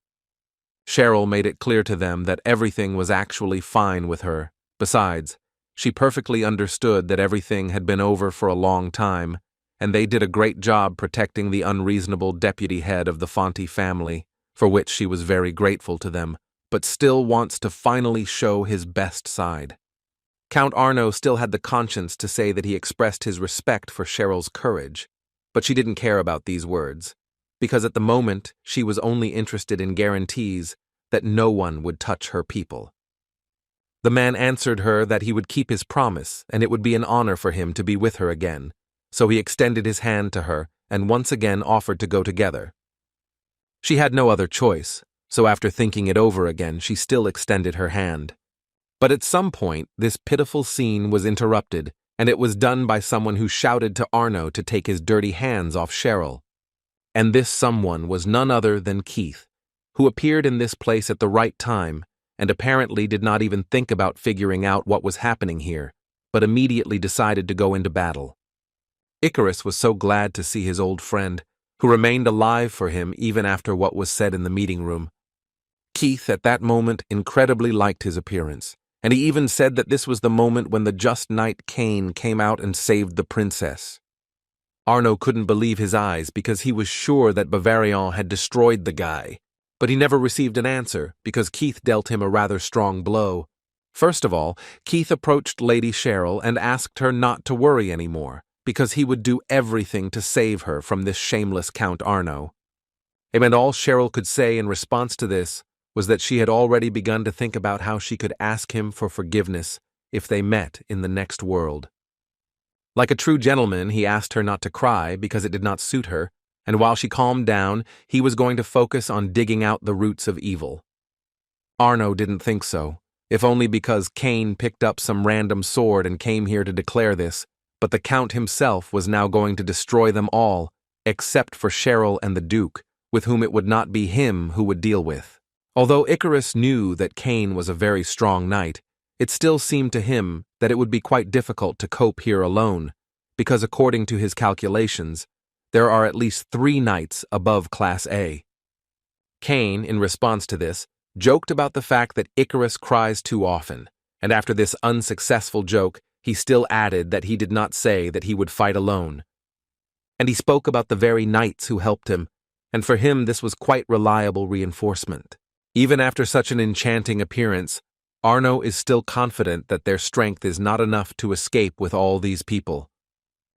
Cheryl made it clear to them that everything was actually fine with her. Besides, she perfectly understood that everything had been over for a long time, and they did a great job protecting the unreasonable deputy head of the Fonti family, for which she was very grateful to them, but still wants to finally show his best side. Count Arno still had the conscience to say that he expressed his respect for Cheryl's courage, but she didn't care about these words, because at the moment she was only interested in guarantees that no one would touch her people. The man answered her that he would keep his promise and it would be an honor for him to be with her again, so he extended his hand to her and once again offered to go together. She had no other choice, so after thinking it over again, she still extended her hand. But at some point, this pitiful scene was interrupted, and it was done by someone who shouted to Arno to take his dirty hands off Cheryl. And this someone was none other than Keith, who appeared in this place at the right time and apparently did not even think about figuring out what was happening here, but immediately decided to go into battle. Icarus was so glad to see his old friend, who remained alive for him even after what was said in the meeting room. Keith at that moment incredibly liked his appearance, and he even said that this was the moment when the just knight Cain came out and saved the princess. Arno couldn't believe his eyes because he was sure that Bavarian had destroyed the guy, but he never received an answer because Keith dealt him a rather strong blow. First of all, Keith approached Lady Cheryl and asked her not to worry anymore, because he would do everything to save her from this shameless Count Arno. And all Cheryl could say in response to this was that she had already begun to think about how she could ask him for forgiveness if they met in the next world. Like a true gentleman, he asked her not to cry because it did not suit her, and while she calmed down, he was going to focus on digging out the roots of evil. Arno didn't think so, if only because Cain picked up some random sword and came here to declare this, but the Count himself was now going to destroy them all, except for Cheryl and the Duke, with whom it would not be him who would deal with. Although Icarus knew that Cain was a very strong knight, it still seemed to him that it would be quite difficult to cope here alone, because according to his calculations, there are at least 3 knights above Class A. Cain, in response to this, joked about the fact that Icarus cries too often, and after this unsuccessful joke, he still added that he did not say that he would fight alone. And he spoke about the very knights who helped him, and for him this was quite reliable reinforcement. Even after such an enchanting appearance, Arno is still confident that their strength is not enough to escape with all these people.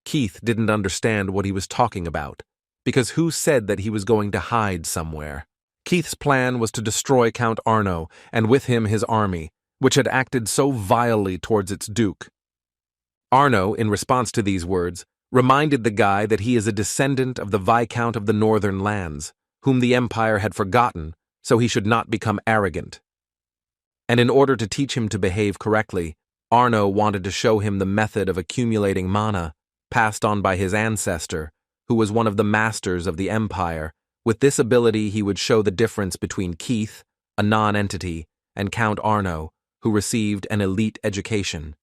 Keith didn't understand what he was talking about, because who said that he was going to hide somewhere? Keith's plan was to destroy Count Arno, and with him his army, which had acted so vilely towards its duke. Arno, in response to these words, reminded the guy that he is a descendant of the Viscount of the Northern Lands, whom the Empire had forgotten, so he should not become arrogant. And in order to teach him to behave correctly, Arno wanted to show him the method of accumulating mana, passed on by his ancestor, who was one of the masters of the Empire. With this ability, he would show the difference between Keith, a non-entity, and Count Arno, who received an elite education.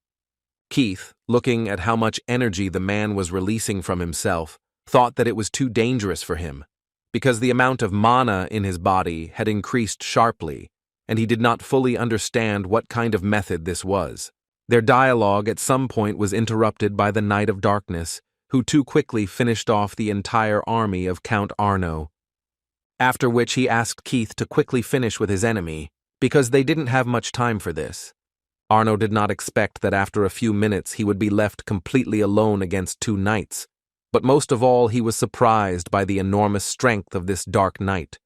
Keith, looking at how much energy the man was releasing from himself, thought that it was too dangerous for him, because the amount of mana in his body had increased sharply, and he did not fully understand what kind of method this was. Their dialogue at some point was interrupted by the Knight of Darkness, who too quickly finished off the entire army of Count Arno. After which he asked Keith to quickly finish with his enemy, because they didn't have much time for this. Arno did not expect that after a few minutes he would be left completely alone against two knights, but most of all he was surprised by the enormous strength of this dark knight.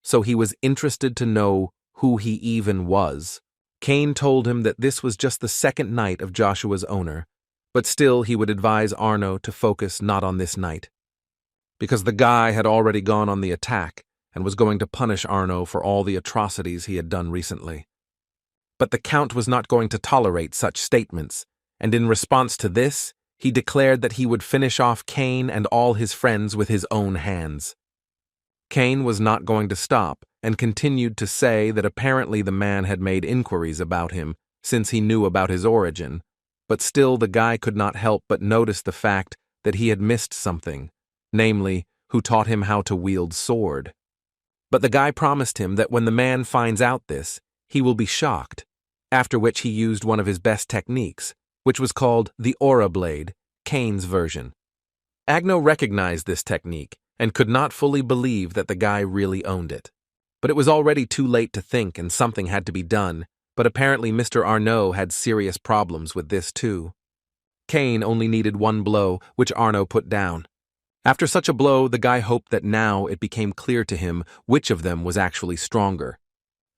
So he was interested to know who he even was. Cain told him that this was just the second knight of Joshua's owner, but still he would advise Arno to focus not on this knight, because the guy had already gone on the attack and was going to punish Arno for all the atrocities he had done recently. But the Count was not going to tolerate such statements, and in response to this, he declared that he would finish off Cain and all his friends with his own hands. Cain was not going to stop, and continued to say that apparently the man had made inquiries about him, since he knew about his origin, but still the guy could not help but notice the fact that he had missed something, namely, who taught him how to wield sword. But the guy promised him that when the man finds out this, he will be shocked, after which he used one of his best techniques, which was called the Aura Blade, Cain's version. Agno recognized this technique and could not fully believe that the guy really owned it. But it was already too late to think and something had to be done, but apparently Mr. Arno had serious problems with this too. Cain only needed one blow, which Arno put down. After such a blow, the guy hoped that now it became clear to him which of them was actually stronger.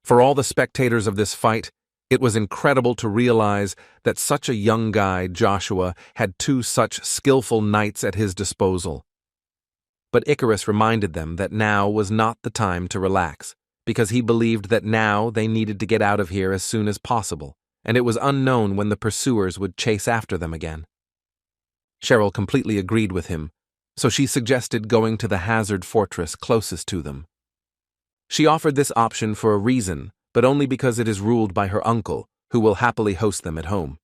For all the spectators of this fight, it was incredible to realize that such a young guy, Joshua, had two such skillful knights at his disposal. But Icarus reminded them that now was not the time to relax, because he believed that now they needed to get out of here as soon as possible, and it was unknown when the pursuers would chase after them again. Cheryl completely agreed with him, so she suggested going to the Hazard Fortress closest to them. She offered this option for a reason, but only because it is ruled by her uncle, who will happily host them at home.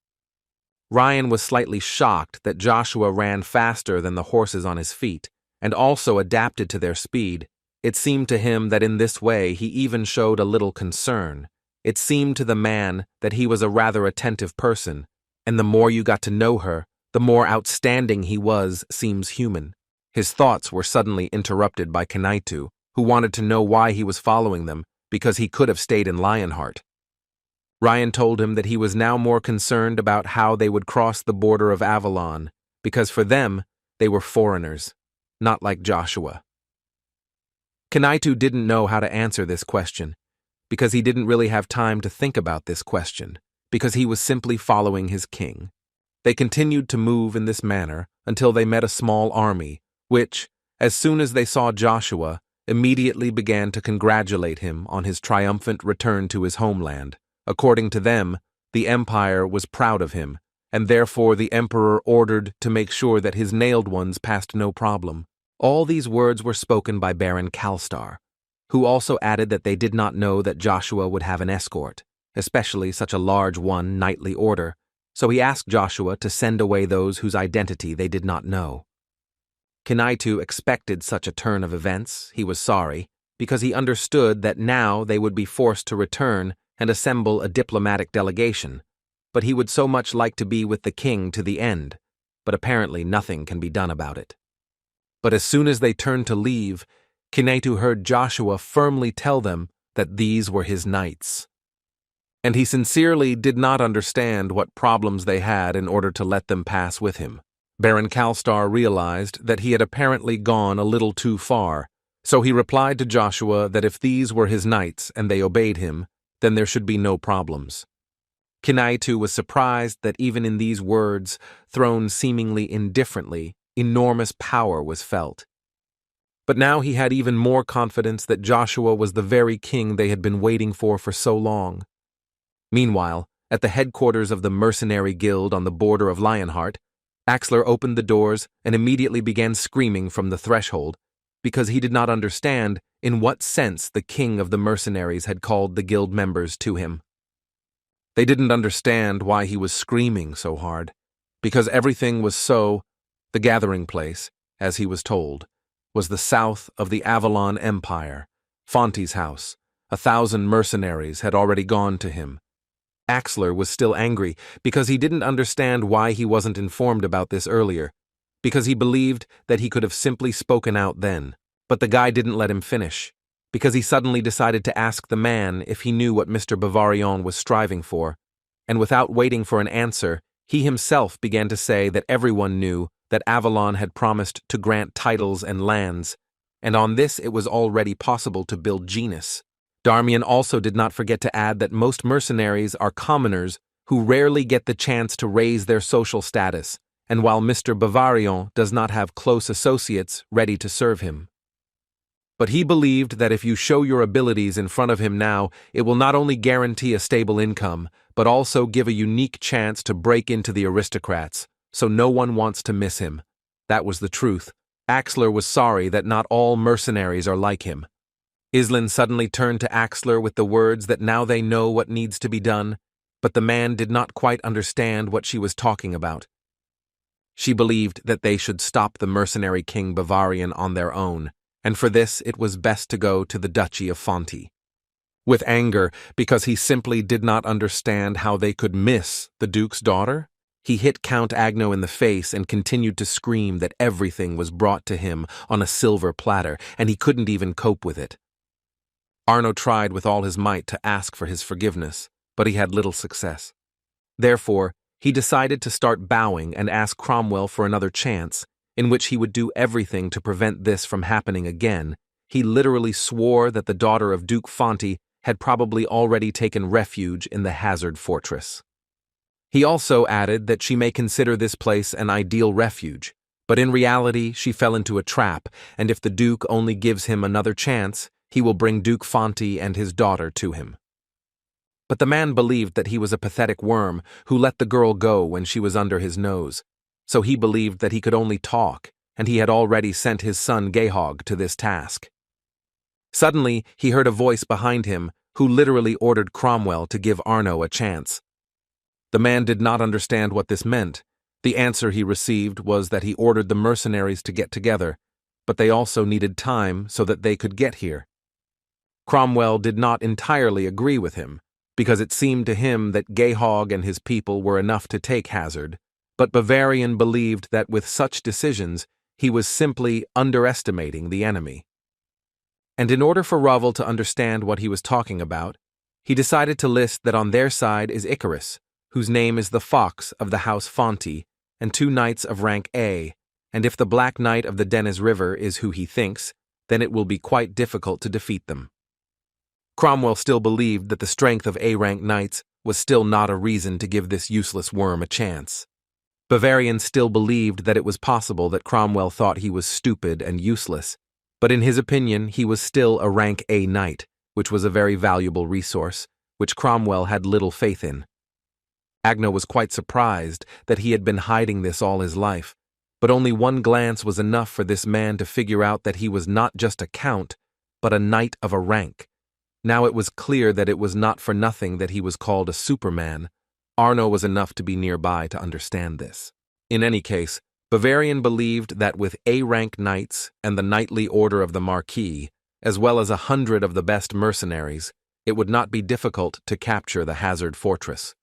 Ryan was slightly shocked that Joshua ran faster than the horses on his feet, and also adapted to their speed. It seemed to him that in this way he even showed a little concern. It seemed to the man that he was a rather attentive person, and the more you got to know her, the more outstanding he was seems human. His thoughts were suddenly interrupted by Kanaitu, who wanted to know why he was following them, because he could have stayed in Lionheart. Ryan told him that he was now more concerned about how they would cross the border of Avalon, because for them, they were foreigners, not like Joshua. Kanaitu didn't know how to answer this question, because he didn't really have time to think about this question, because he was simply following his king. They continued to move in this manner until they met a small army, which, as soon as they saw Joshua, immediately began to congratulate him on his triumphant return to his homeland. According to them, the Empire was proud of him, and therefore the Emperor ordered to make sure that his nailed ones passed no problem. All these words were spoken by Baron Kalstar, who also added that they did not know that Joshua would have an escort, especially such a large one, knightly order, so he asked Joshua to send away those whose identity they did not know. Kanaitu expected such a turn of events, he was sorry, because he understood that now they would be forced to return and assemble a diplomatic delegation, but he would so much like to be with the king to the end, but apparently nothing can be done about it. But as soon as they turned to leave, Kanaitu heard Joshua firmly tell them that these were his knights. And he sincerely did not understand what problems they had in order to let them pass with him. Baron Kalstar realized that he had apparently gone a little too far, so he replied to Joshua that if these were his knights and they obeyed him, then there should be no problems. Kinaitu was surprised that even in these words, thrown seemingly indifferently, enormous power was felt. But now he had even more confidence that Joshua was the very king they had been waiting for so long. Meanwhile, at the headquarters of the mercenary guild on the border of Lionheart, Axler opened the doors and immediately began screaming from the threshold, because he did not understand in what sense the king of the mercenaries had called the guild members to him. They didn't understand why he was screaming so hard, because everything was so. The gathering place, as he was told, was the south of the Avalon Empire, Fonte's house. 1,000 mercenaries had already gone to him. Axler was still angry because he didn't understand why he wasn't informed about this earlier, because he believed that he could have simply spoken out then. But the guy didn't let him finish, because he suddenly decided to ask the man if he knew what Mr. Bavarian was striving for, and without waiting for an answer, he himself began to say that everyone knew that Avalon had promised to grant titles and lands, and on this it was already possible to build genus. Darmian also did not forget to add that most mercenaries are commoners who rarely get the chance to raise their social status, and while Mr. Bavarian does not have close associates ready to serve him. But he believed that if you show your abilities in front of him now, it will not only guarantee a stable income, but also give a unique chance to break into the aristocrats, so no one wants to miss him. That was the truth. Axler was sorry that not all mercenaries are like him. Islin suddenly turned to Axler with the words that now they know what needs to be done, but the man did not quite understand what she was talking about. She believed that they should stop the mercenary King Bavarian on their own, and for this it was best to go to the Duchy of Fonte. With anger, because he simply did not understand how they could miss the Duke's daughter, he hit Count Agno in the face and continued to scream that everything was brought to him on a silver platter, and he couldn't even cope with it. Arno tried with all his might to ask for his forgiveness, but he had little success. Therefore, he decided to start bowing and ask Cromwell for another chance, in which he would do everything to prevent this from happening again. He literally swore that the daughter of Duke Fonte had probably already taken refuge in the Hazard Fortress. He also added that she may consider this place an ideal refuge, but in reality she fell into a trap, and if the Duke only gives him another chance, he will bring Duke Fonte and his daughter to him. But the man believed that he was a pathetic worm who let the girl go when she was under his nose, so he believed that he could only talk, and he had already sent his son Gehog to this task. Suddenly, he heard a voice behind him who literally ordered Cromwell to give Arno a chance. The man did not understand what this meant. The answer he received was that he ordered the mercenaries to get together, but they also needed time so that they could get here. Cromwell did not entirely agree with him, because it seemed to him that Gehog and his people were enough to take Hazard, but Bavarian believed that with such decisions, he was simply underestimating the enemy. And in order for Ravel to understand what he was talking about, he decided to list that on their side is Icarus, whose name is the Fox of the House Fonte, and 2 knights of rank A, and if the Black Knight of the Denis River is who he thinks, then it will be quite difficult to defeat them. Cromwell still believed that the strength of A-rank knights was still not a reason to give this useless worm a chance. Bavarian still believed that it was possible that Cromwell thought he was stupid and useless, but in his opinion he was still a rank A knight, which was a very valuable resource, which Cromwell had little faith in. Agno was quite surprised that he had been hiding this all his life, but only one glance was enough for this man to figure out that he was not just a count, but a knight of a rank. Now it was clear that it was not for nothing that he was called a Superman. Arno was enough to be nearby to understand this. In any case, Bavarian believed that with A-rank knights and the knightly order of the Marquis, as well as 100 of the best mercenaries, it would not be difficult to capture the Hazard Fortress.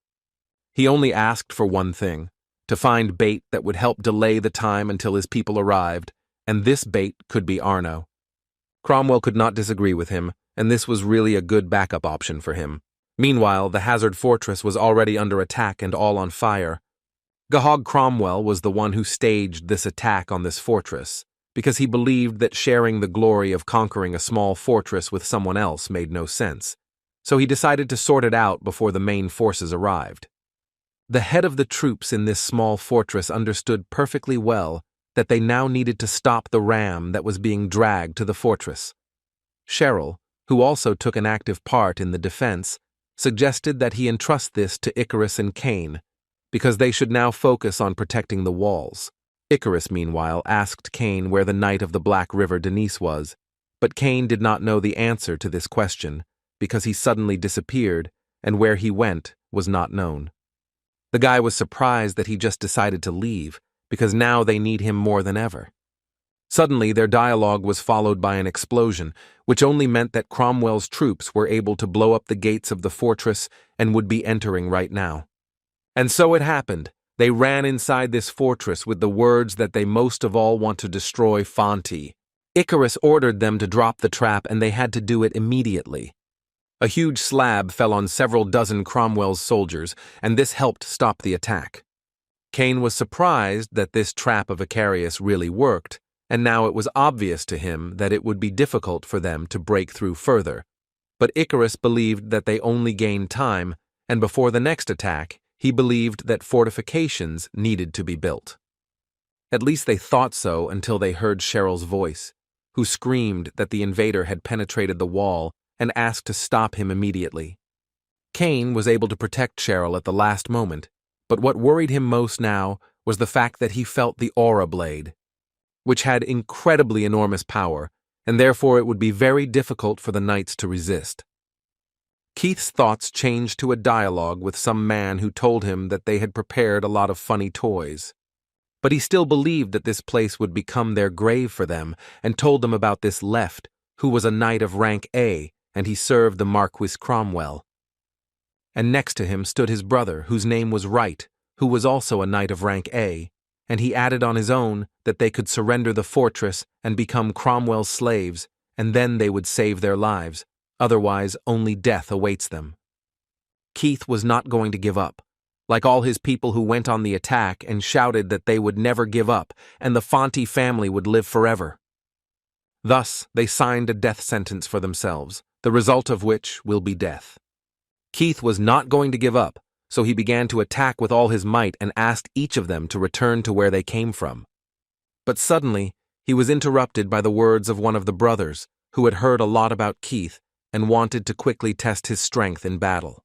He only asked for one thing, to find bait that would help delay the time until his people arrived, and this bait could be Arno. Cromwell could not disagree with him, and this was really a good backup option for him. Meanwhile, the Hazard Fortress was already under attack and all on fire. Gahog Cromwell was the one who staged this attack on this fortress, because he believed that sharing the glory of conquering a small fortress with someone else made no sense, so he decided to sort it out before the main forces arrived. The head of the troops in this small fortress understood perfectly well that they now needed to stop the ram that was being dragged to the fortress. Cheryl, who also took an active part in the defense, suggested that he entrust this to Icarus and Cain, because they should now focus on protecting the walls. Icarus, meanwhile, asked Cain where the Knight of the Black River Denise was, but Cain did not know the answer to this question, because he suddenly disappeared, and where he went was not known. The guy was surprised that he just decided to leave, because now they need him more than ever. Suddenly, their dialogue was followed by an explosion, which only meant that Cromwell's troops were able to blow up the gates of the fortress and would be entering right now. And so it happened. They ran inside this fortress with the words that they most of all want to destroy Fonti. Icarus ordered them to drop the trap, and they had to do it immediately. A huge slab fell on several dozen Cromwell's soldiers, and this helped stop the attack. Cain was surprised that this trap of Icarius really worked, and now it was obvious to him that it would be difficult for them to break through further. But Icarus believed that they only gained time, and before the next attack, he believed that fortifications needed to be built. At least they thought so until they heard Cheryl's voice, who screamed that the invader had penetrated the wall and asked to stop him immediately. Cain was able to protect Cheryl at the last moment, but what worried him most now was the fact that he felt the aura blade, which had incredibly enormous power, and therefore it would be very difficult for the knights to resist. Keith's thoughts changed to a dialogue with some man who told him that they had prepared a lot of funny toys. But he still believed that this place would become their grave for them, and told them about this Left, who was a knight of rank A, and he served the Marquis Cromwell. And next to him stood his brother, whose name was Right, who was also a knight of rank A, and he added on his own that they could surrender the fortress and become Cromwell's slaves, and then they would save their lives. Otherwise, only death awaits them. Keith was not going to give up, like all his people who went on the attack and shouted that they would never give up and the Fonti family would live forever. Thus, they signed a death sentence for themselves, the result of which will be death. Keith was not going to give up, so he began to attack with all his might and asked each of them to return to where they came from. But suddenly, he was interrupted by the words of one of the brothers, who had heard a lot about Keith and wanted to quickly test his strength in battle.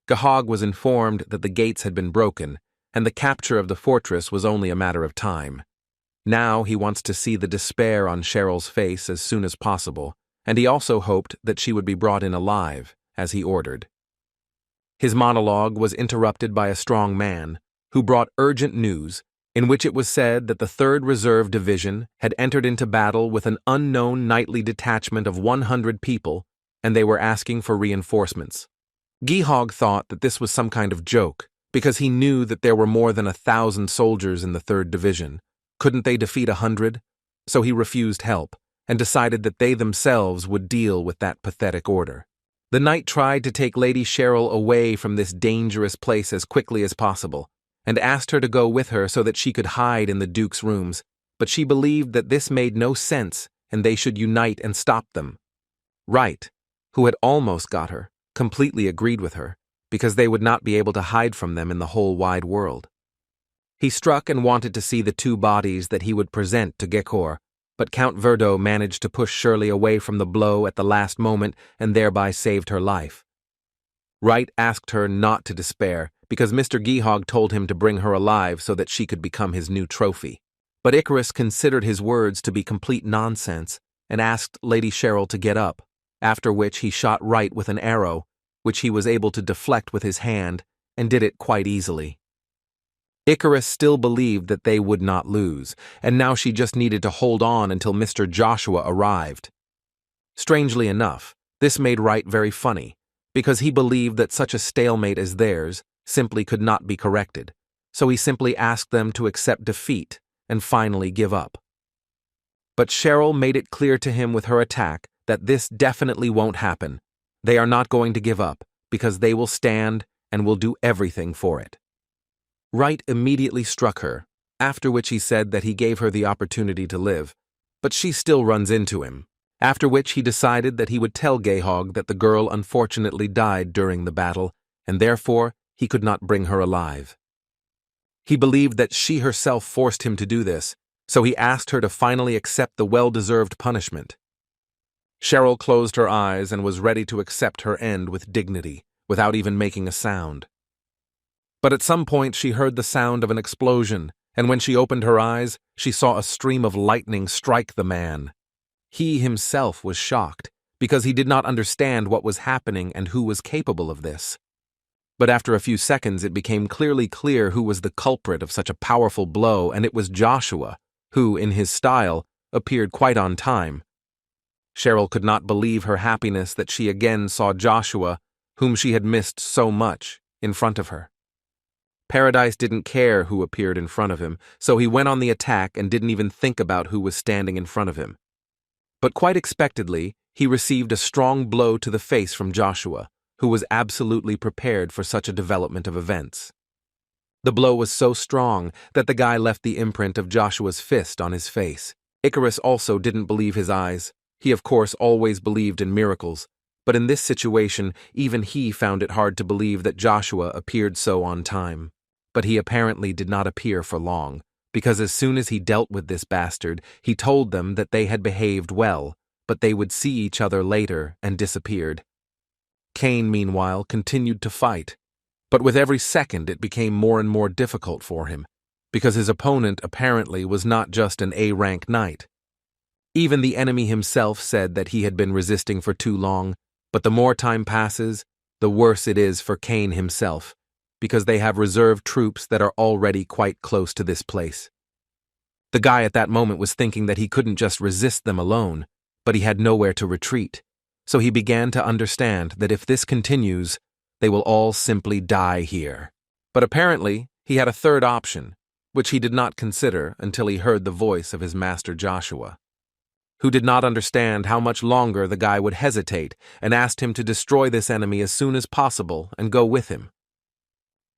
Gahog was informed that the gates had been broken, and the capture of the fortress was only a matter of time. Now he wants to see the despair on Cheryl's face as soon as possible, and he also hoped that she would be brought in alive, as he ordered. His monologue was interrupted by a strong man, who brought urgent news, in which it was said that the 3rd Reserve Division had entered into battle with an unknown knightly detachment of 100 people, and they were asking for reinforcements. Gihog thought that this was some kind of joke, because he knew that there were more than 1,000 soldiers in the 3rd Division. Couldn't they defeat 100? So he refused help, and decided that they themselves would deal with that pathetic order. The knight tried to take Lady Cheryl away from this dangerous place as quickly as possible, and asked her to go with her so that she could hide in the Duke's rooms, but she believed that this made no sense and they should unite and stop them. Right, who had almost got her, completely agreed with her, because they would not be able to hide from them in the whole wide world. He struck and wanted to see the 2 bodies that he would present to Gekor, but Count Verdo managed to push Shirley away from the blow at the last moment and thereby saved her life. Wright asked her not to despair, because Mr. Gihog told him to bring her alive so that she could become his new trophy. But Icarus considered his words to be complete nonsense and asked Lady Cheryl to get up, after which he shot Wright with an arrow, which he was able to deflect with his hand, and did it quite easily. Icarus still believed that they would not lose, and now she just needed to hold on until Mr. Joshua arrived. Strangely enough, this made Wright very funny, because he believed that such a stalemate as theirs simply could not be corrected, so he simply asked them to accept defeat and finally give up. But Cheryl made it clear to him with her attack that this definitely won't happen. They are not going to give up, because they will stand and will do everything for it. Right immediately struck her, after which he said that he gave her the opportunity to live, but she still runs into him, after which he decided that he would tell Gehog that the girl unfortunately died during the battle, and therefore he could not bring her alive. He believed that she herself forced him to do this, so he asked her to finally accept the well-deserved punishment. Cheryl closed her eyes and was ready to accept her end with dignity, without even making a sound. But at some point she heard the sound of an explosion, and when she opened her eyes, she saw a stream of lightning strike the man. He himself was shocked, because he did not understand what was happening and who was capable of this. But after a few seconds it became clearly clear who was the culprit of such a powerful blow, and it was Joshua, who, in his style, appeared quite on time. Cheryl could not believe her happiness that she again saw Joshua, whom she had missed so much, in front of her. Paradise didn't care who appeared in front of him, so he went on the attack and didn't even think about who was standing in front of him. But quite expectedly, he received a strong blow to the face from Joshua, who was absolutely prepared for such a development of events. The blow was so strong that the guy left the imprint of Joshua's fist on his face. Icarus also didn't believe his eyes. He of course always believed in miracles, but in this situation even he found it hard to believe that Joshua appeared so on time. But he apparently did not appear for long, because as soon as he dealt with this bastard, he told them that they had behaved well, but they would see each other later, and disappeared. Cain, meanwhile, continued to fight, but with every second it became more and more difficult for him, because his opponent apparently was not just an A-rank knight. Even the enemy himself said that he had been resisting for too long, but the more time passes, the worse it is for Cain himself, because they have reserve troops that are already quite close to this place. The guy at that moment was thinking that he couldn't just resist them alone, but he had nowhere to retreat, so he began to understand that if this continues, they will all simply die here. But apparently, he had a third option, which he did not consider until he heard the voice of his master Joshua, who did not understand how much longer the guy would hesitate and asked him to destroy this enemy as soon as possible and go with him.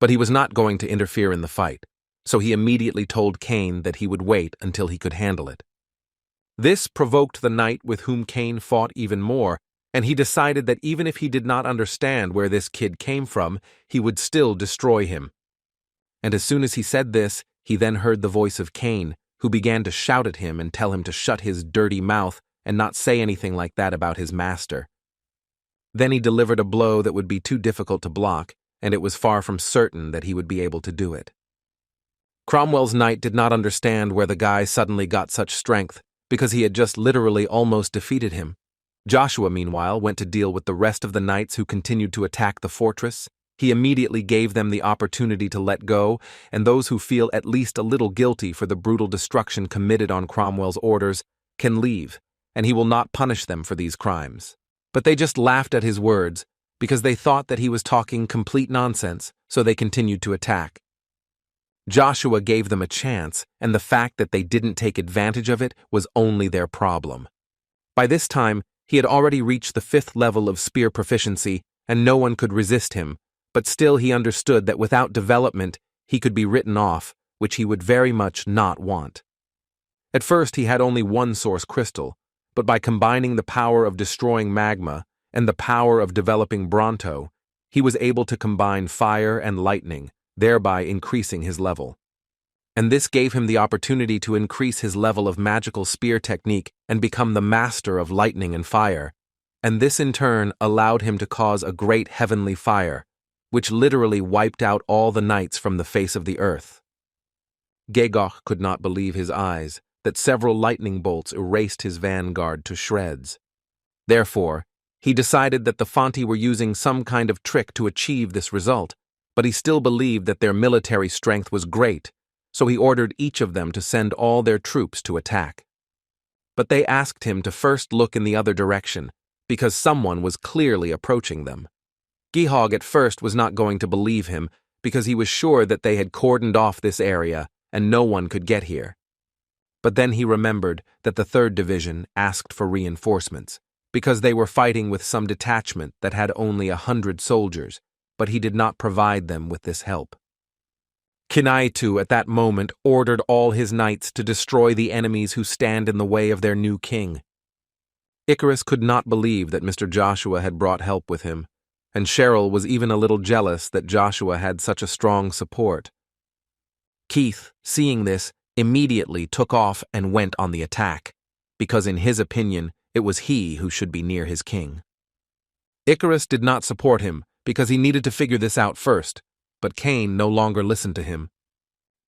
But he was not going to interfere in the fight, so he immediately told Cain that he would wait until he could handle it. This provoked the knight with whom Cain fought even more, and he decided that even if he did not understand where this kid came from, he would still destroy him. And as soon as he said this, he then heard the voice of Cain, who began to shout at him and tell him to shut his dirty mouth and not say anything like that about his master. Then he delivered a blow that would be too difficult to block, and it was far from certain that he would be able to do it. Cromwell's knight did not understand where the guy suddenly got such strength, because he had just literally almost defeated him. Joshua, meanwhile, went to deal with the rest of the knights who continued to attack the fortress. He immediately gave them the opportunity to let go, and those who feel at least a little guilty for the brutal destruction committed on Cromwell's orders can leave, and he will not punish them for these crimes. But they just laughed at his words, because they thought that he was talking complete nonsense, so they continued to attack. Joshua gave them a chance, and the fact that they didn't take advantage of it was only their problem. By this time, he had already reached the 5th level of spear proficiency, and no one could resist him, but still he understood that without development, he could be written off, which he would very much not want. At first, he had only one source crystal, but by combining the power of destroying magma and the power of developing Bronto, he was able to combine fire and lightning, thereby increasing his level. And this gave him the opportunity to increase his level of magical spear technique and become the master of lightning and fire, and this in turn allowed him to cause a great heavenly fire, which literally wiped out all the knights from the face of the earth. Gehog could not believe his eyes that several lightning bolts erased his vanguard to shreds. Therefore, he decided that the Fanti were using some kind of trick to achieve this result, but he still believed that their military strength was great, so he ordered each of them to send all their troops to attack. But they asked him to first look in the other direction, because someone was clearly approaching them. Gehog at first was not going to believe him, because he was sure that they had cordoned off this area and no one could get here. But then he remembered that the 3rd Division asked for reinforcements, because they were fighting with some detachment that had only 100 soldiers, but he did not provide them with this help. Kinaitu at that moment ordered all his knights to destroy the enemies who stand in the way of their new king. Icarus could not believe that Mr. Joshua had brought help with him, and Cheryl was even a little jealous that Joshua had such a strong support. Keith, seeing this, immediately took off and went on the attack, because in his opinion, it was he who should be near his king. Icarus did not support him because he needed to figure this out first, but Cain no longer listened to him.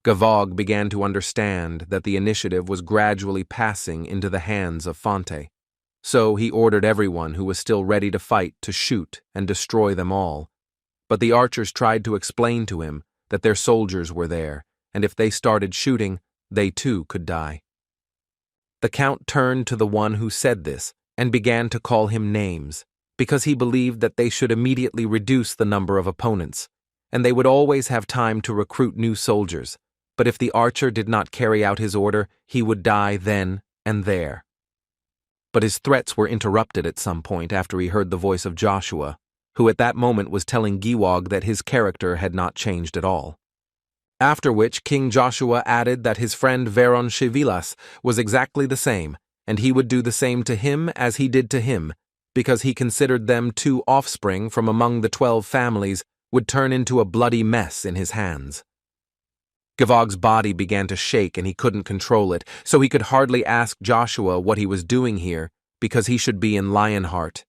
Gavog began to understand that the initiative was gradually passing into the hands of Fonte, so he ordered everyone who was still ready to fight to shoot and destroy them all. But the archers tried to explain to him that their soldiers were there, and if they started shooting, they too could die. The Count turned to the one who said this and began to call him names, because he believed that they should immediately reduce the number of opponents, and they would always have time to recruit new soldiers, but if the archer did not carry out his order, he would die then and there. But his threats were interrupted at some point after he heard the voice of Joshua, who at that moment was telling Giwog that his character had not changed at all. After which King Joshua added that his friend Veron Shivilas was exactly the same, and he would do the same to him as he did to him, because he considered them two offspring from among the 12 families would turn into a bloody mess in his hands. Gavog's body began to shake and he couldn't control it, so he could hardly ask Joshua what he was doing here, because he should be in Lionheart.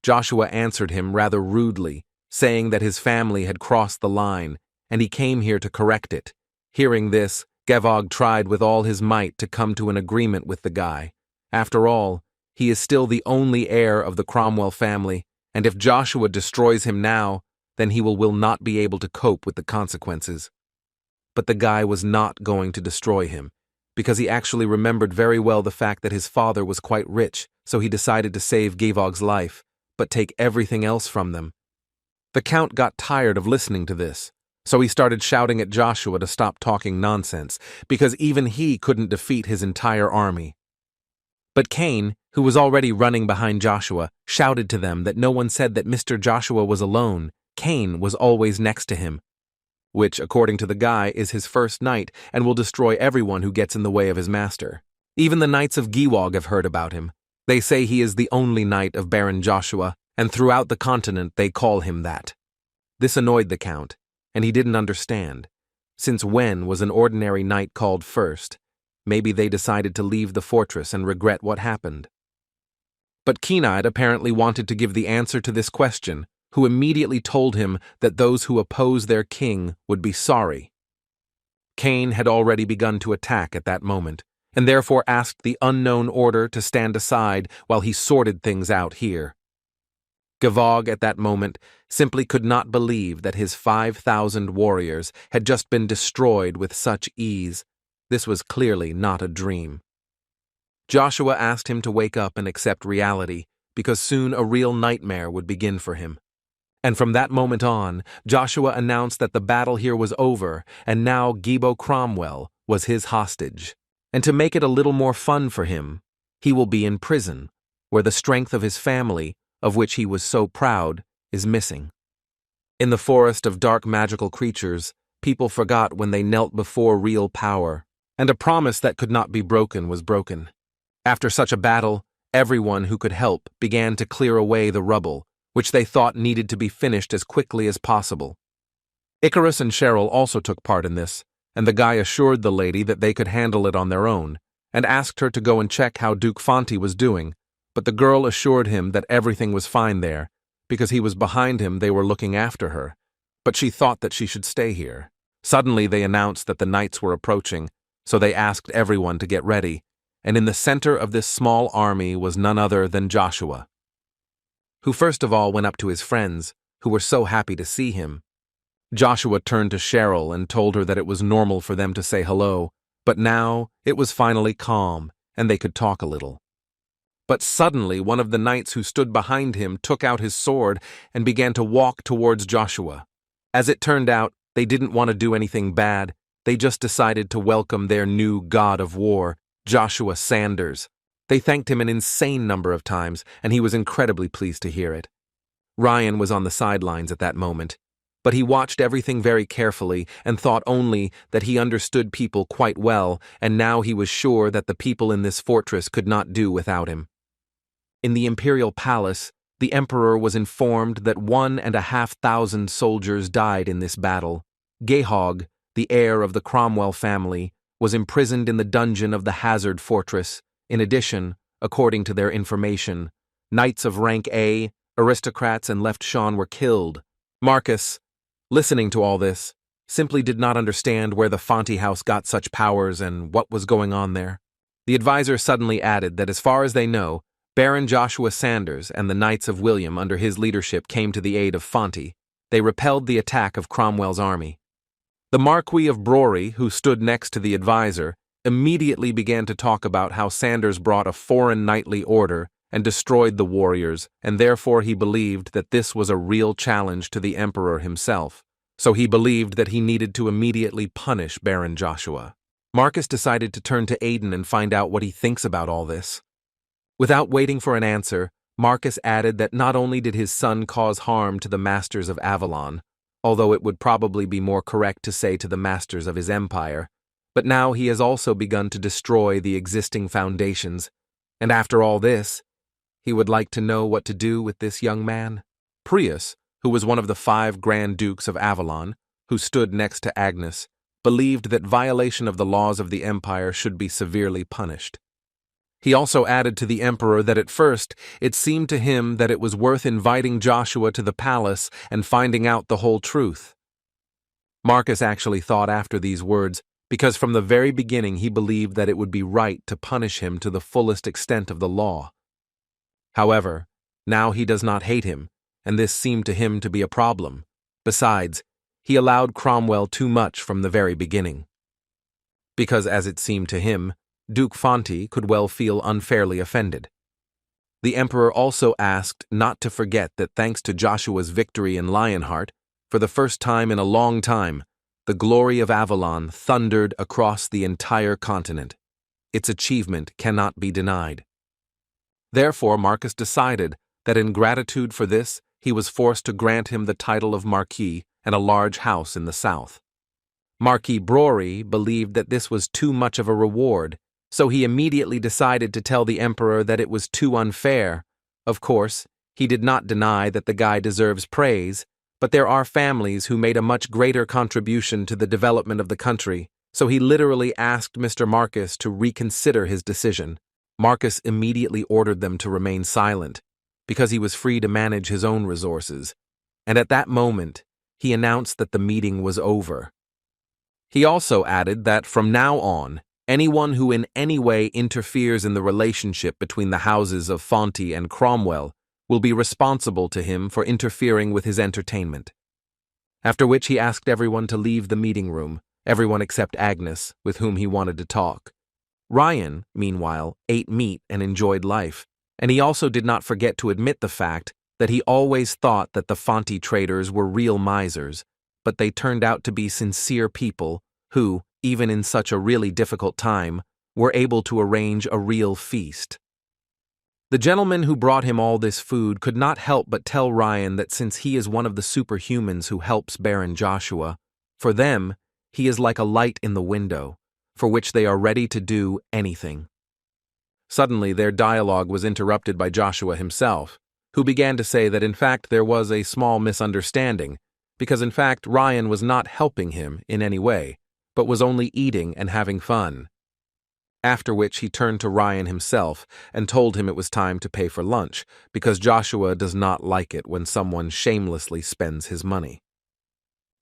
Joshua answered him rather rudely, saying that his family had crossed the line, and he came here to correct it. Hearing this, Gavog tried with all his might to come to an agreement with the guy. After all, he is still the only heir of the Cromwell family, and if Joshua destroys him now, then he will not be able to cope with the consequences. But the guy was not going to destroy him, because he actually remembered very well the fact that his father was quite rich, so he decided to save Gavog's life, but take everything else from them. The Count got tired of listening to this, so he started shouting at Joshua to stop talking nonsense, because even he couldn't defeat his entire army. But Cain, who was already running behind Joshua, shouted to them that no one said that Mr. Joshua was alone. Cain was always next to him, which, according to the guy, is his first knight and will destroy everyone who gets in the way of his master. Even the knights of Giwog have heard about him. They say he is the only knight of Baron Joshua, and throughout the continent they call him that. This annoyed the Count, and he didn't understand. Since when was an ordinary knight called first? Maybe they decided to leave the fortress and regret what happened. But Keen-Eyed apparently wanted to give the answer to this question, who immediately told him that those who oppose their king would be sorry. Cain had already begun to attack at that moment, and therefore asked the unknown order to stand aside while he sorted things out here. Gavog at that moment simply could not believe that his 5,000 warriors had just been destroyed with such ease. This was clearly not a dream. Joshua asked him to wake up and accept reality, because soon a real nightmare would begin for him. And from that moment on, Joshua announced that the battle here was over, and now Gibo Cromwell was his hostage. And to make it a little more fun for him, he will be in prison, where the strength of his family, of which he was so proud, is missing. In the forest of dark magical creatures, people forgot when they knelt before real power, and a promise that could not be broken was broken. After such a battle, everyone who could help began to clear away the rubble, which they thought needed to be finished as quickly as possible. Icarus and Cheryl also took part in this, and the guy assured the lady that they could handle it on their own, and asked her to go and check how Duke Fonte was doing, but the girl assured him that everything was fine there, because he was behind him. They were looking after her, but she thought that she should stay here. Suddenly they announced that the knights were approaching, so they asked everyone to get ready, and in the center of this small army was none other than Joshua, who first of all went up to his friends, who were so happy to see him. Joshua turned to Cheryl and told her that it was normal for them to say hello, but now it was finally calm, and they could talk a little. But suddenly one of the knights who stood behind him took out his sword and began to walk towards Joshua. As it turned out, they didn't want to do anything bad. They just decided to welcome their new god of war, Joshua Sanders. They thanked him an insane number of times, and he was incredibly pleased to hear it. Ryan was on the sidelines at that moment. But he watched everything very carefully and thought only that he understood people quite well, and now he was sure that the people in this fortress could not do without him. In the Imperial palace, the Emperor was informed that 1,500 soldiers died in this battle. Gehog, the heir of the Cromwell family, was imprisoned in the dungeon of the Hazard Fortress. In addition, according to their information, knights of rank A, aristocrats, and left Sean were killed. Marcus, listening to all this, simply did not understand where the Fonty house got such powers and what was going on there. The advisor suddenly added that as far as they know, Baron Joshua Sanders and the Knights of William under his leadership came to the aid of Fonty. They repelled the attack of Cromwell's army. The Marquis of Brory, who stood next to the advisor, immediately began to talk about how Sanders brought a foreign knightly order and destroyed the warriors, and therefore he believed that this was a real challenge to the Emperor himself, so he believed that he needed to immediately punish Baron Joshua. Marcus decided to turn to Aiden and find out what he thinks about all this. Without waiting for an answer, Marcus added that not only did his son cause harm to the masters of Avalon, although it would probably be more correct to say to the masters of his empire, but now he has also begun to destroy the existing foundations, and after all this, he would like to know what to do with this young man. Prius, who was one of the 5 Grand Dukes of Avalon, who stood next to Agnes, believed that violation of the laws of the empire should be severely punished. He also added to the Emperor that at first it seemed to him that it was worth inviting Joshua to the palace and finding out the whole truth. Marcus actually thought after these words, because from the very beginning he believed that it would be right to punish him to the fullest extent of the law. However, now he does not hate him, and this seemed to him to be a problem. Besides, he allowed Cromwell too much from the very beginning. Because, as it seemed to him, Duke Fonty could well feel unfairly offended. The Emperor also asked not to forget that thanks to Joshua's victory in Lionheart, for the first time in a long time, the glory of Avalon thundered across the entire continent. Its achievement cannot be denied. Therefore, Marcus decided that in gratitude for this, he was forced to grant him the title of Marquis and a large house in the south. Marquis Brory believed that this was too much of a reward, so he immediately decided to tell the Emperor that it was too unfair. Of course, he did not deny that the guy deserves praise, but there are families who made a much greater contribution to the development of the country, so he literally asked Mr. Marcus to reconsider his decision. Marcus immediately ordered them to remain silent, because he was free to manage his own resources, and at that moment, he announced that the meeting was over. He also added that from now on, anyone who in any way interferes in the relationship between the houses of Fonty and Cromwell will be responsible to him for interfering with his entertainment. After which he asked everyone to leave the meeting room, everyone except Agnes, with whom he wanted to talk. Ryan, meanwhile, ate meat and enjoyed life, and he also did not forget to admit the fact that he always thought that the Fonty traders were real misers, but they turned out to be sincere people who, even in such a really difficult time, were able to arrange a real feast. The gentleman who brought him all this food could not help but tell Ryan that since he is one of the superhumans who helps Baron Joshua, for them, he is like a light in the window, for which they are ready to do anything. Suddenly, their dialogue was interrupted by Joshua himself, who began to say that in fact there was a small misunderstanding, because in fact Ryan was not helping him in any way, but was only eating and having fun. After which he turned to Ryan himself and told him it was time to pay for lunch, because Joshua does not like it when someone shamelessly spends his money.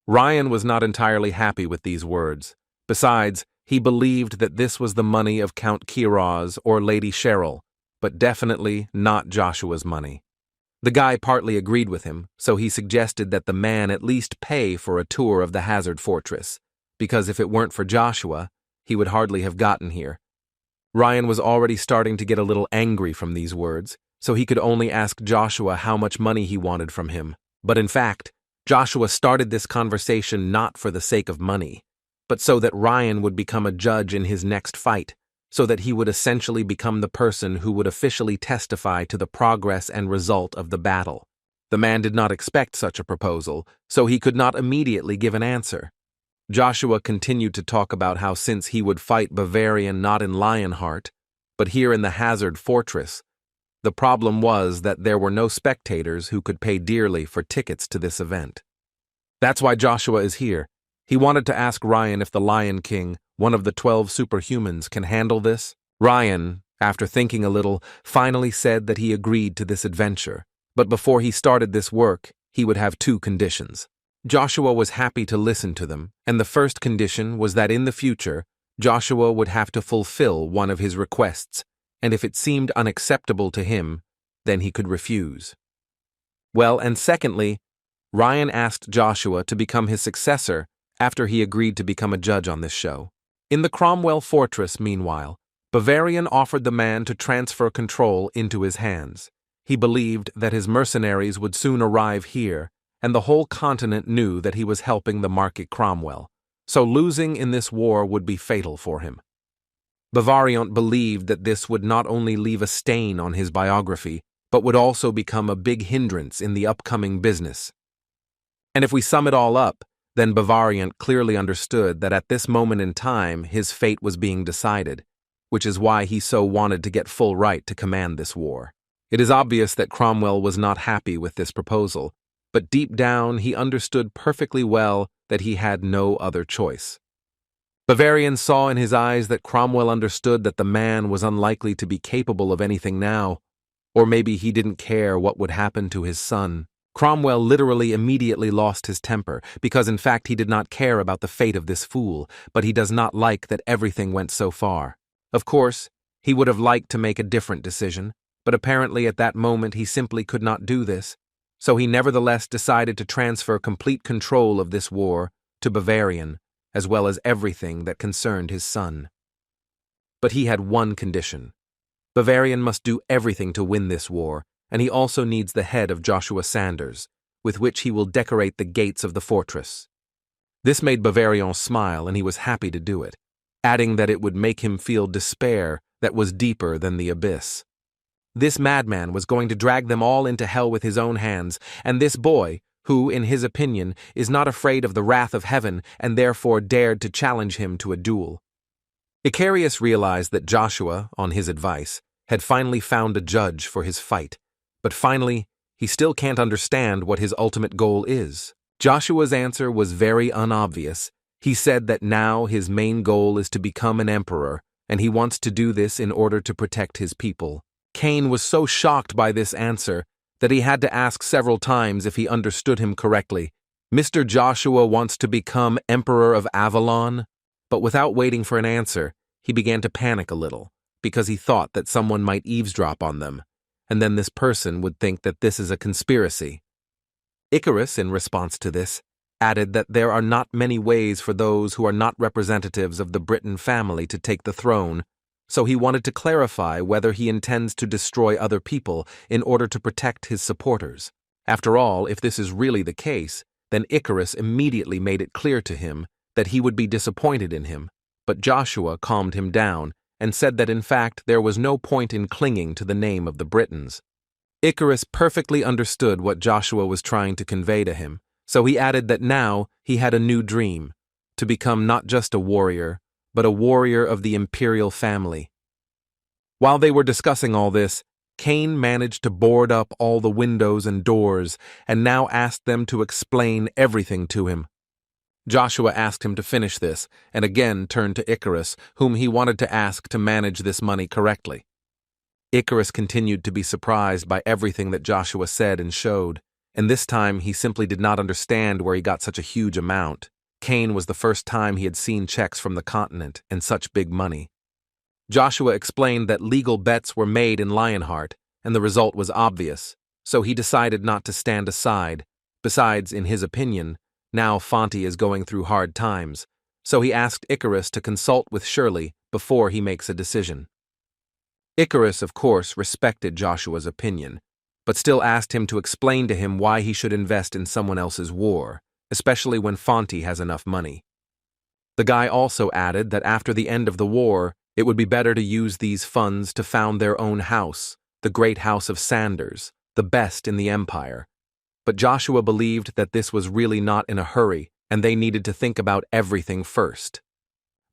Ryan was not entirely happy with these words. Besides, he believed that this was the money of Count Kiraz or Lady Cheryl, but definitely not Joshua's money. The guy partly agreed with him, so he suggested that the man at least pay for a tour of the Hazard Fortress, because if it weren't for Joshua, he would hardly have gotten here. Ryan was already starting to get a little angry from these words, so he could only ask Joshua how much money he wanted from him. But in fact, Joshua started this conversation not for the sake of money, but so that Ryan would become a judge in his next fight, so that he would essentially become the person who would officially testify to the progress and result of the battle. The man did not expect such a proposal, so he could not immediately give an answer. Joshua continued to talk about how since he would fight Bavarian not in Lionheart, but here in the Hazard Fortress, the problem was that there were no spectators who could pay dearly for tickets to this event. That's why Joshua is here. He wanted to ask Ryan if the Lion King, one of the 12 superhumans, can handle this. Ryan, after thinking a little, finally said that he agreed to this adventure, but before he started this work, he would have 2 conditions. Joshua was happy to listen to them, and the first condition was that in the future, Joshua would have to fulfill one of his requests, and if it seemed unacceptable to him, then he could refuse. Well, and secondly, Ryan asked Joshua to become his successor after he agreed to become a judge on this show. In the Cromwell Fortress, meanwhile, Bavarian offered the man to transfer control into his hands. He believed that his mercenaries would soon arrive here, and the whole continent knew that he was helping the Market Cromwell, so losing in this war would be fatal for him. Bavarian believed that this would not only leave a stain on his biography, but would also become a big hindrance in the upcoming business. And if we sum it all up, then Bavarian clearly understood that at this moment in time his fate was being decided, which is why he so wanted to get full right to command this war. It is obvious that Cromwell was not happy with this proposal, but deep down he understood perfectly well that he had no other choice. Bavarian saw in his eyes that Cromwell understood that the man was unlikely to be capable of anything now, or maybe he didn't care what would happen to his son. Cromwell literally immediately lost his temper, because in fact he did not care about the fate of this fool, but he does not like that everything went so far. Of course, he would have liked to make a different decision, but apparently at that moment he simply could not do this, so he nevertheless decided to transfer complete control of this war to Bavarian, as well as everything that concerned his son. But he had one condition. Bavarian must do everything to win this war, and he also needs the head of Joshua Sanders, with which he will decorate the gates of the fortress. This made Bavarian smile, and he was happy to do it, adding that it would make him feel despair that was deeper than the abyss. This madman was going to drag them all into hell with his own hands, and this boy, who, in his opinion, is not afraid of the wrath of heaven and therefore dared to challenge him to a duel. Icarius realized that Joshua, on his advice, had finally found a judge for his fight, but finally, he still can't understand what his ultimate goal is. Joshua's answer was very unobvious. He said that now his main goal is to become an emperor, and he wants to do this in order to protect his people. Cain was so shocked by this answer that he had to ask several times if he understood him correctly. Mr. Joshua wants to become Emperor of Avalon? But without waiting for an answer, he began to panic a little, because he thought that someone might eavesdrop on them, and then this person would think that this is a conspiracy. Icarus, in response to this, added that there are not many ways for those who are not representatives of the Britain family to take the throne, so he wanted to clarify whether he intends to destroy other people in order to protect his supporters. After all, if this is really the case, then Icarus immediately made it clear to him that he would be disappointed in him, but Joshua calmed him down and said that in fact there was no point in clinging to the name of the Britons. Icarus perfectly understood what Joshua was trying to convey to him, so he added that now he had a new dream, to become not just a warrior, but a warrior of the Imperial family. While they were discussing all this, Cain managed to board up all the windows and doors and now asked them to explain everything to him. Joshua asked him to finish this and again turned to Icarus, whom he wanted to ask to manage this money correctly. Icarus continued to be surprised by everything that Joshua said and showed, and this time he simply did not understand where he got such a huge amount. Cain was the first time he had seen checks from the continent and such big money. Joshua explained that legal bets were made in Lionheart, and the result was obvious, so he decided not to stand aside. Besides, in his opinion, now Fonty is going through hard times, so he asked Icarus to consult with Shirley before he makes a decision. Icarus, of course, respected Joshua's opinion, but still asked him to explain to him why he should invest in someone else's war, especially when Fonty has enough money. The guy also added that after the end of the war, it would be better to use these funds to found their own house, the great house of Sanders, the best in the empire, but Joshua believed that this was really not in a hurry, and they needed to think about everything first.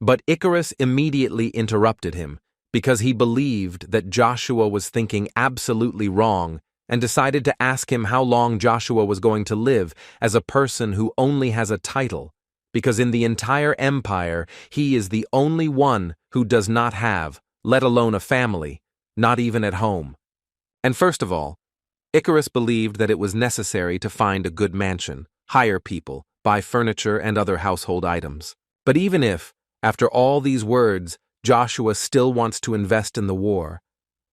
But Icarus immediately interrupted him, because he believed that Joshua was thinking absolutely wrong and decided to ask him how long Joshua was going to live as a person who only has a title, because in the entire empire he is the only one who does not have, let alone a family, not even at home. And first of all, Icarus believed that it was necessary to find a good mansion, hire people, buy furniture and other household items. But even if, after all these words, Joshua still wants to invest in the war,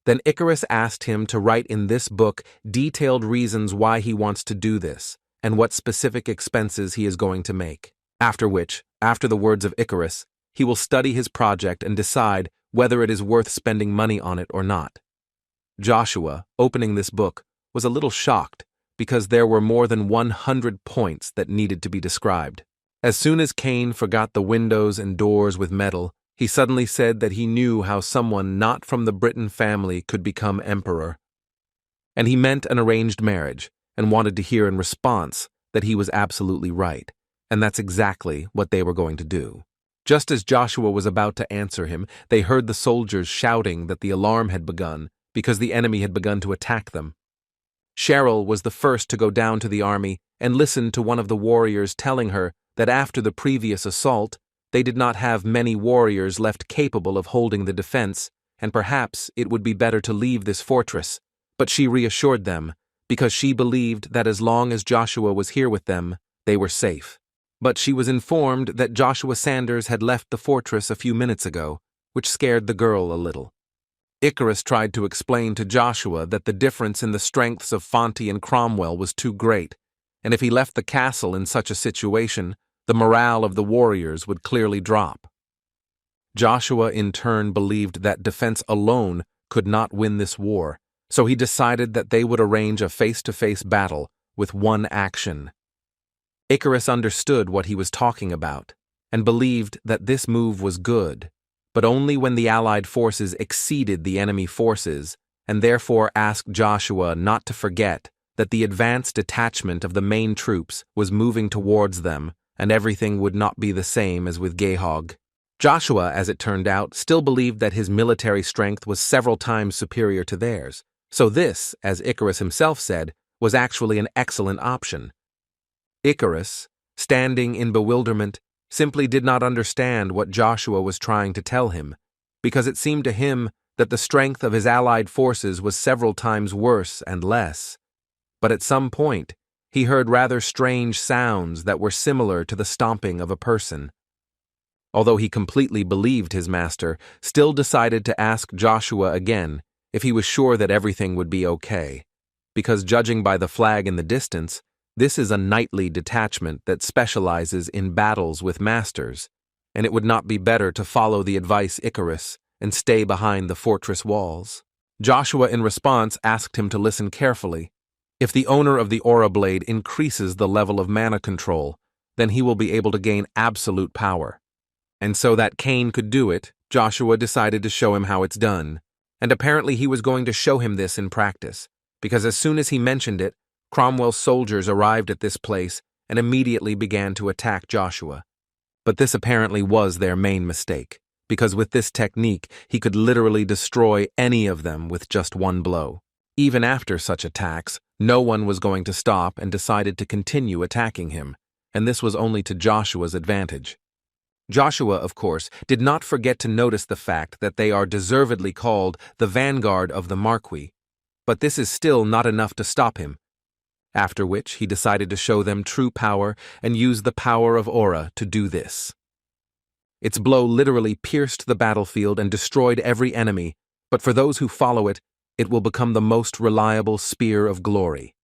then Icarus asked him to write in this book detailed reasons why he wants to do this and what specific expenses he is going to make. After which, after the words of Icarus, he will study his project and decide whether it is worth spending money on it or not. Joshua, opening this book, was a little shocked because there were more than 100 points that needed to be described. As soon as Cain forgot the windows and doors with metal, he suddenly said that he knew how someone not from the Britain family could become emperor. And he meant an arranged marriage, and wanted to hear in response that he was absolutely right, and that's exactly what they were going to do. Just as Joshua was about to answer him, they heard the soldiers shouting that the alarm had begun because the enemy had begun to attack them. Cheryl was the first to go down to the army and listen to one of the warriors telling her that after the previous assault, they did not have many warriors left capable of holding the defense, and perhaps it would be better to leave this fortress. But she reassured them, because she believed that as long as Joshua was here with them, they were safe. But she was informed that Joshua Sanders had left the fortress a few minutes ago, which scared the girl a little. Icarus tried to explain to Joshua that the difference in the strengths of Fonte and Cromwell was too great, and if he left the castle in such a situation, the morale of the warriors would clearly drop. Joshua in turn believed that defense alone could not win this war, so he decided that they would arrange a face-to-face battle with one action. Icarus understood what he was talking about, and believed that this move was good, but only when the Allied forces exceeded the enemy forces, and therefore asked Joshua not to forget that the advanced detachment of the main troops was moving towards them, and everything would not be the same as with Gehog. Joshua, as it turned out, still believed that his military strength was several times superior to theirs, so this, as Icarus himself said, was actually an excellent option. Icarus, standing in bewilderment, simply did not understand what Joshua was trying to tell him, because it seemed to him that the strength of his allied forces was several times worse and less. But at some point, he heard rather strange sounds that were similar to the stomping of a person. Although he completely believed his master, still decided to ask Joshua again if he was sure that everything would be okay, because judging by the flag in the distance, this is a knightly detachment that specializes in battles with masters, and it would not be better to follow the advice Icarus and stay behind the fortress walls. Joshua in response asked him to listen carefully. If the owner of the Aura Blade increases the level of mana control, then he will be able to gain absolute power. And so that Cain could do it, Joshua decided to show him how it's done. And apparently he was going to show him this in practice, because as soon as he mentioned it, Cromwell's soldiers arrived at this place and immediately began to attack Joshua. But this apparently was their main mistake, because with this technique he could literally destroy any of them with just one blow. Even after such attacks, no one was going to stop and decided to continue attacking him, and this was only to Joshua's advantage. Joshua, of course, did not forget to notice the fact that they are deservedly called the vanguard of the Marquis, but this is still not enough to stop him. After which, he decided to show them true power and use the power of Aura to do this. Its blow literally pierced the battlefield and destroyed every enemy, but for those who follow it, it will become the most reliable spear of glory.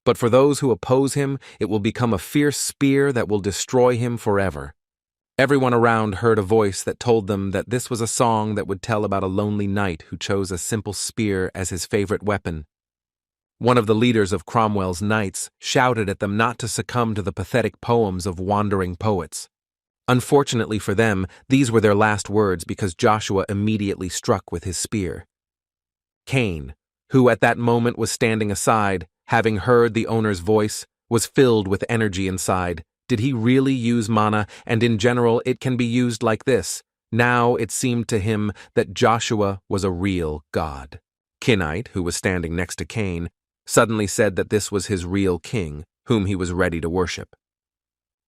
But for those who oppose him, it will become a fierce spear that will destroy him forever. Everyone around heard a voice that told them that this was a song that would tell about a lonely knight who chose a simple spear as his favorite weapon. One of the leaders of Cromwell's knights shouted at them not to succumb to the pathetic poems of wandering poets. Unfortunately for them, these were their last words because Joshua immediately struck with his spear. Cain, who at that moment was standing aside, having heard the owner's voice, was filled with energy inside. Did he really use mana, and in general it can be used like this? Now it seemed to him that Joshua was a real god. Kinite, who was standing next to Cain, suddenly said that this was his real king, whom he was ready to worship.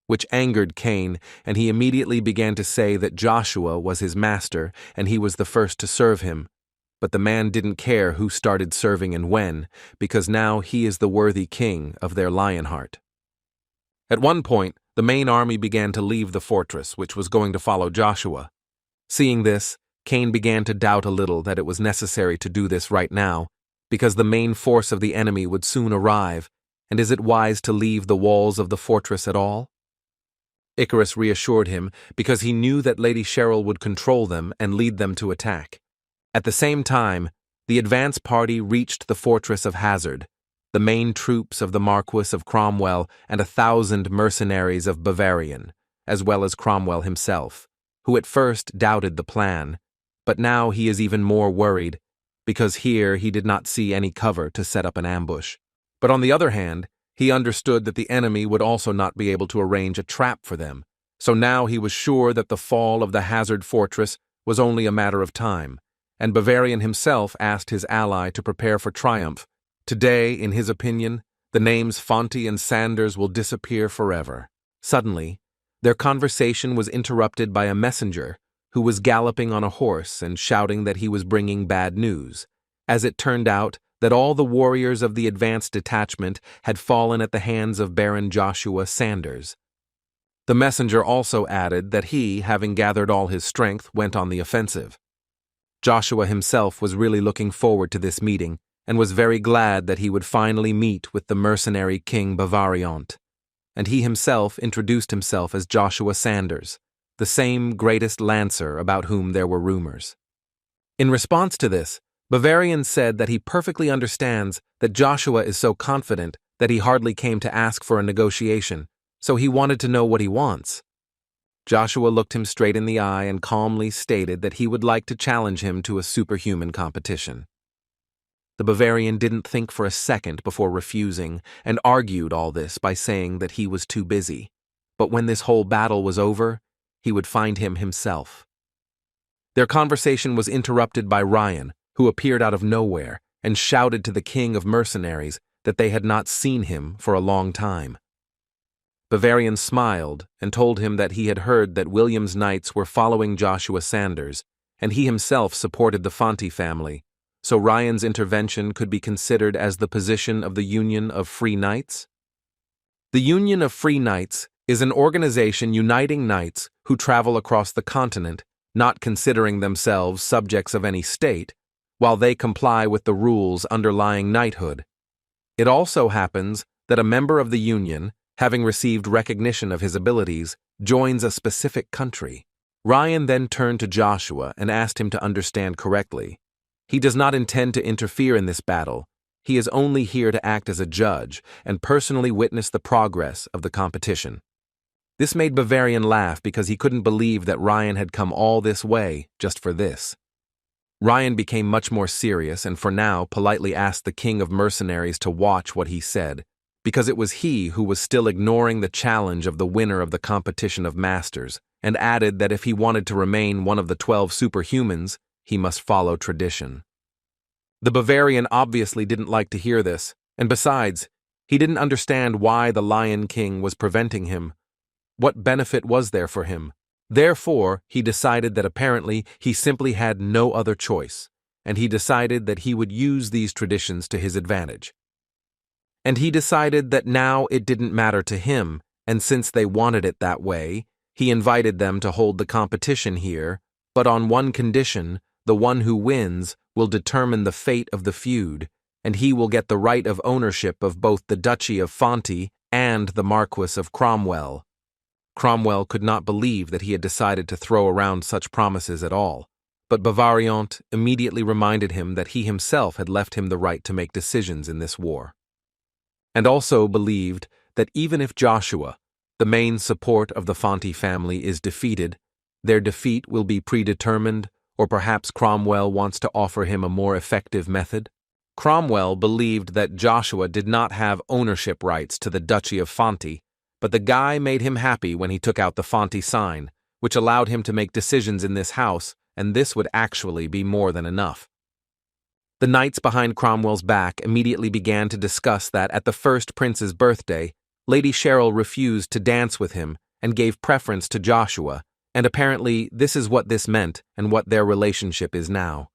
Which angered Cain, and he immediately began to say that Joshua was his master and he was the first to serve him. But the man didn't care who started serving and when, because now he is the worthy king of their Lionheart. At one point, the main army began to leave the fortress, which was going to follow Joshua. Seeing this, Cain began to doubt a little that it was necessary to do this right now, because the main force of the enemy would soon arrive, and is it wise to leave the walls of the fortress at all? Icarus reassured him, because he knew that Lady Cheryl would control them and lead them to attack. At the same time, the advance party reached the fortress of Hazard, the main troops of the Marquis of Cromwell and 1,000 mercenaries of Bavarian, as well as Cromwell himself, who at first doubted the plan, but now he is even more worried, because here he did not see any cover to set up an ambush. But on the other hand, he understood that the enemy would also not be able to arrange a trap for them, so now he was sure that the fall of the Hazard fortress was only a matter of time, and Bavarian himself asked his ally to prepare for triumph. Today, in his opinion, the names Fonty and Sanders will disappear forever. Suddenly, their conversation was interrupted by a messenger who was galloping on a horse and shouting that he was bringing bad news, as it turned out that all the warriors of the advanced detachment had fallen at the hands of Baron Joshua Sanders. The messenger also added that he, having gathered all his strength, went on the offensive. Joshua himself was really looking forward to this meeting, and was very glad that he would finally meet with the mercenary King Bavariant, and he himself introduced himself as Joshua Sanders, the same greatest lancer about whom there were rumors. In response to this, Bavarian said that he perfectly understands that Joshua is so confident that he hardly came to ask for a negotiation, so he wanted to know what he wants. Joshua looked him straight in the eye and calmly stated that he would like to challenge him to a superhuman competition. The Bavarian didn't think for a second before refusing, and argued all this by saying that he was too busy. But when this whole battle was over, he would find him himself. Their conversation was interrupted by Ryan, who appeared out of nowhere and shouted to the king of mercenaries that they had not seen him for a long time. Bavarian smiled and told him that he had heard that William's knights were following Joshua Sanders, and he himself supported the Fonty family, so Ryan's intervention could be considered as the position of the Union of Free Knights? The Union of Free Knights is an organization uniting knights who travel across the continent, not considering themselves subjects of any state, while they comply with the rules underlying knighthood. It also happens that a member of the Union, having received recognition of his abilities, joins a specific country. Ryan then turned to Joshua and asked him to understand correctly. He does not intend to interfere in this battle. He is only here to act as a judge and personally witness the progress of the competition. This made Bavarian laugh because he couldn't believe that Ryan had come all this way just for this. Ryan became much more serious and for now politely asked the king of mercenaries to watch what he said, because it was he who was still ignoring the challenge of the winner of the competition of masters, and added that if he wanted to remain one of the 12 superhumans, he must follow tradition. The Bavarian obviously didn't like to hear this, and besides, he didn't understand why the Lion King was preventing him. What benefit was there for him? Therefore, he decided that apparently he simply had no other choice, and he decided that he would use these traditions to his advantage. And he decided that now it didn't matter to him, and since they wanted it that way, he invited them to hold the competition here, but on one condition: the one who wins will determine the fate of the feud, and he will get the right of ownership of both the Duchy of Fonty and the Marquis of Cromwell. Cromwell could not believe that he had decided to throw around such promises at all, but Bavariant immediately reminded him that he himself had left him the right to make decisions in this war. And also believed that even if Joshua, the main support of the Fonty family, is defeated, their defeat will be predetermined, or perhaps Cromwell wants to offer him a more effective method. Cromwell believed that Joshua did not have ownership rights to the Duchy of Fonti, but the guy made him happy when he took out the Fonti sign, which allowed him to make decisions in this house, and this would actually be more than enough. The knights behind Cromwell's back immediately began to discuss that at the first prince's birthday, Lady Cheryl refused to dance with him and gave preference to Joshua, and apparently this is what this meant and what their relationship is now.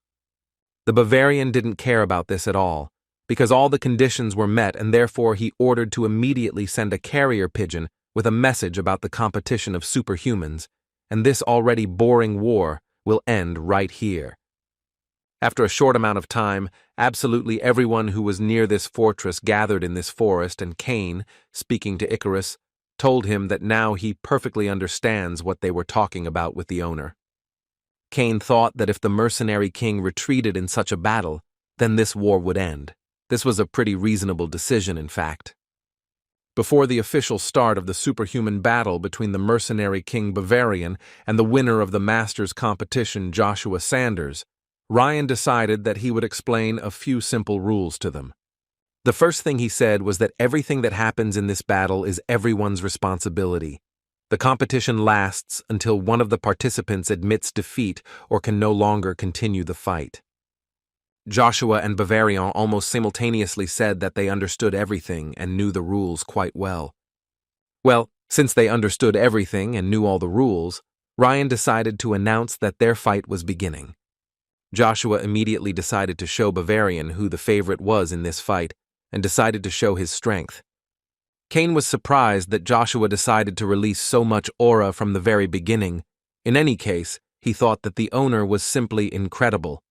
The Bavarian didn't care about this at all, because all the conditions were met, and therefore he ordered to immediately send a carrier pigeon with a message about the competition of superhumans, and this already boring war will end right here. After a short amount of time, absolutely everyone who was near this fortress gathered in this forest, and Cain, speaking to Icarus, told him that now he perfectly understands what they were talking about with the owner. Cain thought that if the mercenary king retreated in such a battle, then this war would end. This was a pretty reasonable decision, in fact. Before the official start of the superhuman battle between the mercenary king Bavarian and the winner of the Masters competition, Joshua Sanders, Ryan decided that he would explain a few simple rules to them. The first thing he said was that everything that happens in this battle is everyone's responsibility. The competition lasts until one of the participants admits defeat or can no longer continue the fight. Joshua and Bavarian almost simultaneously said that they understood everything and knew the rules quite well. Well, since they understood everything and knew all the rules, Ryan decided to announce that their fight was beginning. Joshua immediately decided to show Bavarian who the favorite was in this fight, and decided to show his strength. Cain was surprised that Joshua decided to release so much aura from the very beginning. In any case, he thought that the owner was simply incredible.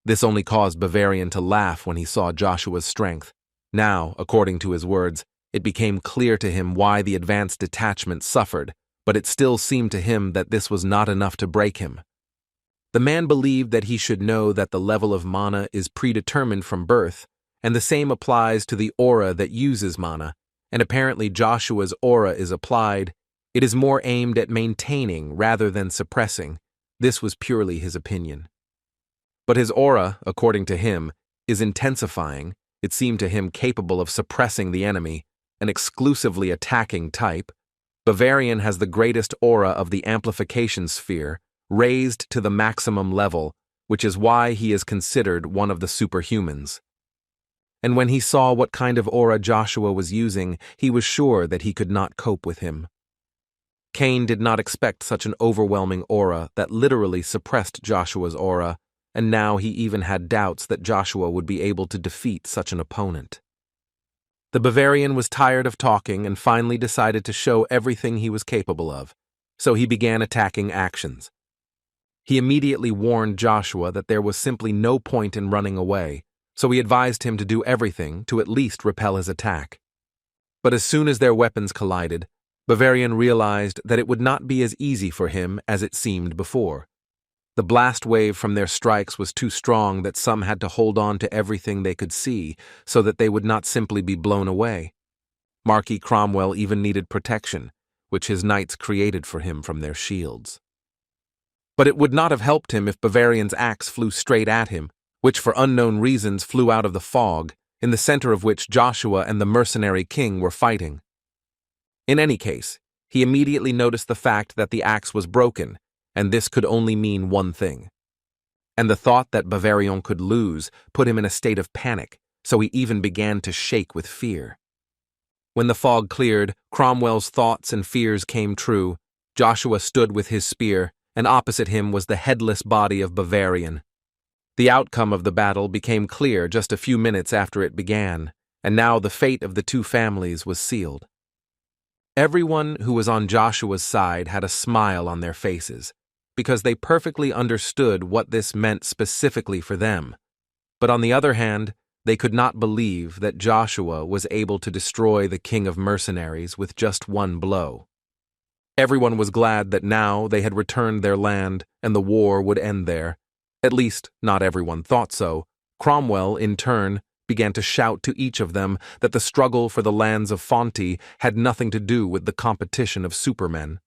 This only caused Bavarian to laugh when he saw Joshua's strength. Now, according to his words, it became clear to him why the advanced detachment suffered, but it still seemed to him that this was not enough to break him. The man believed that he should know that the level of mana is predetermined from birth, and the same applies to the aura that uses mana, and apparently Joshua's aura is applied. It is more aimed at maintaining rather than suppressing. This was purely his opinion. But his aura, according to him, is intensifying. It seemed to him capable of suppressing the enemy, an exclusively attacking type. Bavarian has the greatest aura of the amplification sphere, raised to the maximum level, which is why he is considered one of the superhumans. And when he saw what kind of aura Joshua was using, he was sure that he could not cope with him. Cain did not expect such an overwhelming aura that literally suppressed Joshua's aura, and now he even had doubts that Joshua would be able to defeat such an opponent. The Bavarian was tired of talking and finally decided to show everything he was capable of, so he began attacking actions. He immediately warned Joshua that there was simply no point in running away, so he advised him to do everything to at least repel his attack. But as soon as their weapons collided, Bavarian realized that it would not be as easy for him as it seemed before. The blast wave from their strikes was too strong that some had to hold on to everything they could see so that they would not simply be blown away. Marquis Cromwell even needed protection, which his knights created for him from their shields. But it would not have helped him if Bavarian's axe flew straight at him, which for unknown reasons flew out of the fog, in the center of which Joshua and the mercenary king were fighting. In any case, he immediately noticed the fact that the axe was broken, and this could only mean one thing. And the thought that Bavarian could lose put him in a state of panic, so he even began to shake with fear. When the fog cleared, Cromwell's thoughts and fears came true. Joshua stood with his spear, and opposite him was the headless body of Bavarian. The outcome of the battle became clear just a few minutes after it began, and now the fate of the two families was sealed. Everyone who was on Joshua's side had a smile on their faces, because they perfectly understood what this meant specifically for them. But on the other hand, they could not believe that Joshua was able to destroy the king of mercenaries with just one blow. Everyone was glad that now they had returned their land and the war would end there. At least, not everyone thought so. Cromwell, in turn, began to shout to each of them that the struggle for the lands of Fonti had nothing to do with the competition of supermen.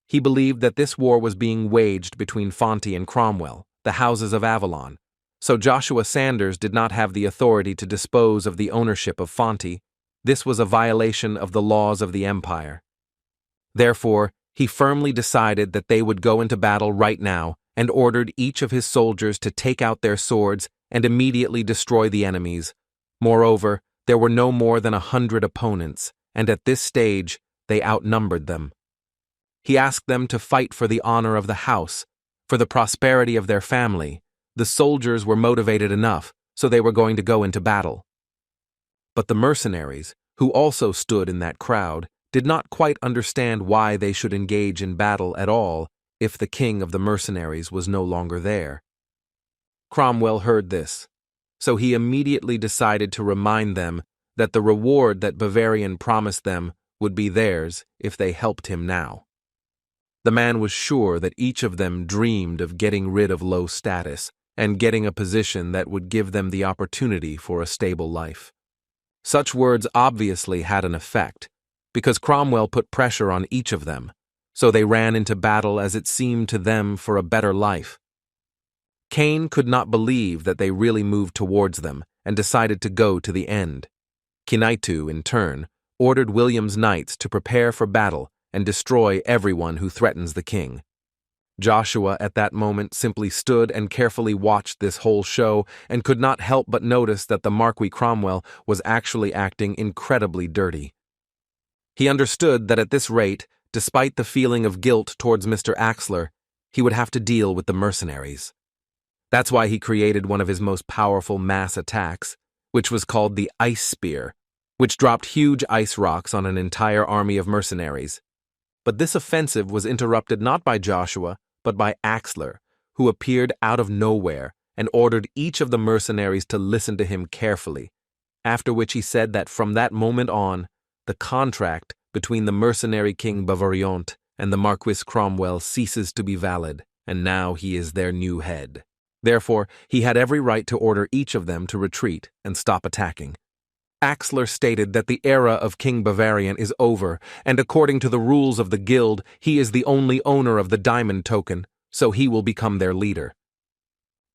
He believed that this war was being waged between Fonti and Cromwell, the houses of Avalon, So Joshua Sanders did not have the authority to dispose of the ownership of Fonte. This was a violation of the laws of the empire. Therefore, he firmly decided that they would go into battle right now and ordered each of his soldiers to take out their swords and immediately destroy the enemies. Moreover, there were no more than 100 opponents, and at this stage, they outnumbered them. He asked them to fight for the honor of the house, for the prosperity of their family. The soldiers were motivated enough, so they were going to go into battle. But the mercenaries, who also stood in that crowd, did not quite understand why they should engage in battle at all if the king of the mercenaries was no longer there. Cromwell heard this, so he immediately decided to remind them that the reward that Bavarian promised them would be theirs if they helped him now. The man was sure that each of them dreamed of getting rid of low status and getting a position that would give them the opportunity for a stable life. Such words obviously had an effect, because Cromwell put pressure on each of them, so they ran into battle as it seemed to them for a better life. Cain could not believe that they really moved towards them and decided to go to the end. Kinaitu, in turn, ordered William's knights to prepare for battle and destroy everyone who threatens the king. Joshua at that moment simply stood and carefully watched this whole show and could not help but notice that the Marquis Cromwell was actually acting incredibly dirty. He understood that at this rate, despite the feeling of guilt towards Mr. Axler, he would have to deal with the mercenaries. That's why he created one of his most powerful mass attacks, which was called the Ice Spear, which dropped huge ice rocks on an entire army of mercenaries. But this offensive was interrupted not by Joshua, but by Axler, who appeared out of nowhere and ordered each of the mercenaries to listen to him carefully, after which he said that from that moment on, the contract between the mercenary king Bavariant and the Marquis Cromwell ceases to be valid, and now he is their new head. Therefore, he had every right to order each of them to retreat and stop attacking. Axler stated that the era of King Bavarian is over, and according to the rules of the guild, he is the only owner of the diamond token, so he will become their leader.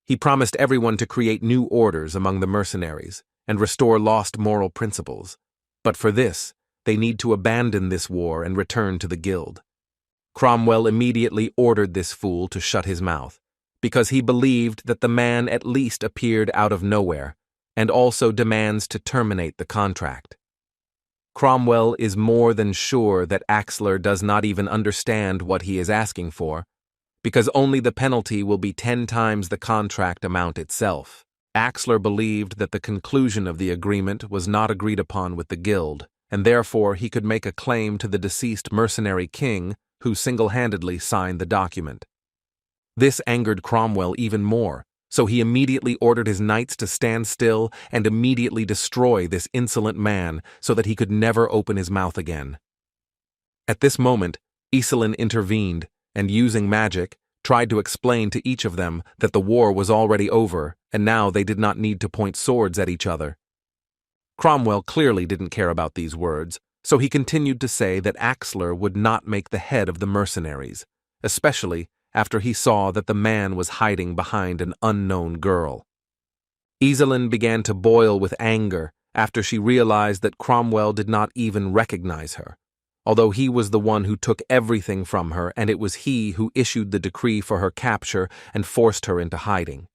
He promised everyone to create new orders among the mercenaries and restore lost moral principles. But for this, they need to abandon this war and return to the guild. Cromwell immediately ordered this fool to shut his mouth, because he believed that the man at least appeared out of nowhere, and also demands to terminate the contract. Cromwell is more than sure that Axler does not even understand what he is asking for, because only the penalty will be 10 times the contract amount itself. Axler believed that the conclusion of the agreement was not agreed upon with the guild, and therefore he could make a claim to the deceased mercenary king who single-handedly signed the document. This angered Cromwell even more, so he immediately ordered his knights to stand still and immediately destroy this insolent man so that he could never open his mouth again. At this moment, Iselin intervened and, using magic, tried to explain to each of them that the war was already over and now they did not need to point swords at each other. Cromwell clearly didn't care about these words, so he continued to say that Axler would not make the head of the mercenaries, especially after he saw that the man was hiding behind an unknown girl. Iselin began to boil with anger after she realized that Cromwell did not even recognize her, although he was the one who took everything from her and it was he who issued the decree for her capture and forced her into hiding.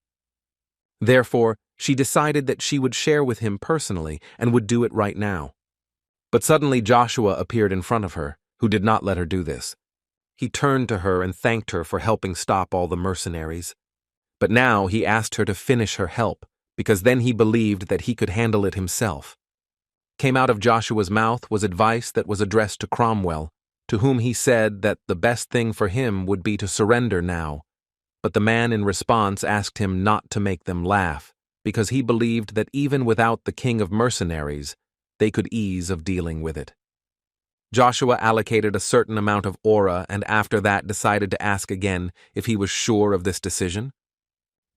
Therefore, she decided that she would share with him personally and would do it right now. But suddenly Joshua appeared in front of her, who did not let her do this. He turned to her and thanked her for helping stop all the mercenaries. But now he asked her to finish her help, because then he believed that he could handle it himself. Came out of Joshua's mouth was advice that was addressed to Cromwell, to whom he said that the best thing for him would be to surrender now. But the man in response asked him not to make them laugh, because he believed that even without the king of mercenaries, they could ease of dealing with it. Joshua allocated a certain amount of aura and after that decided to ask again if he was sure of this decision.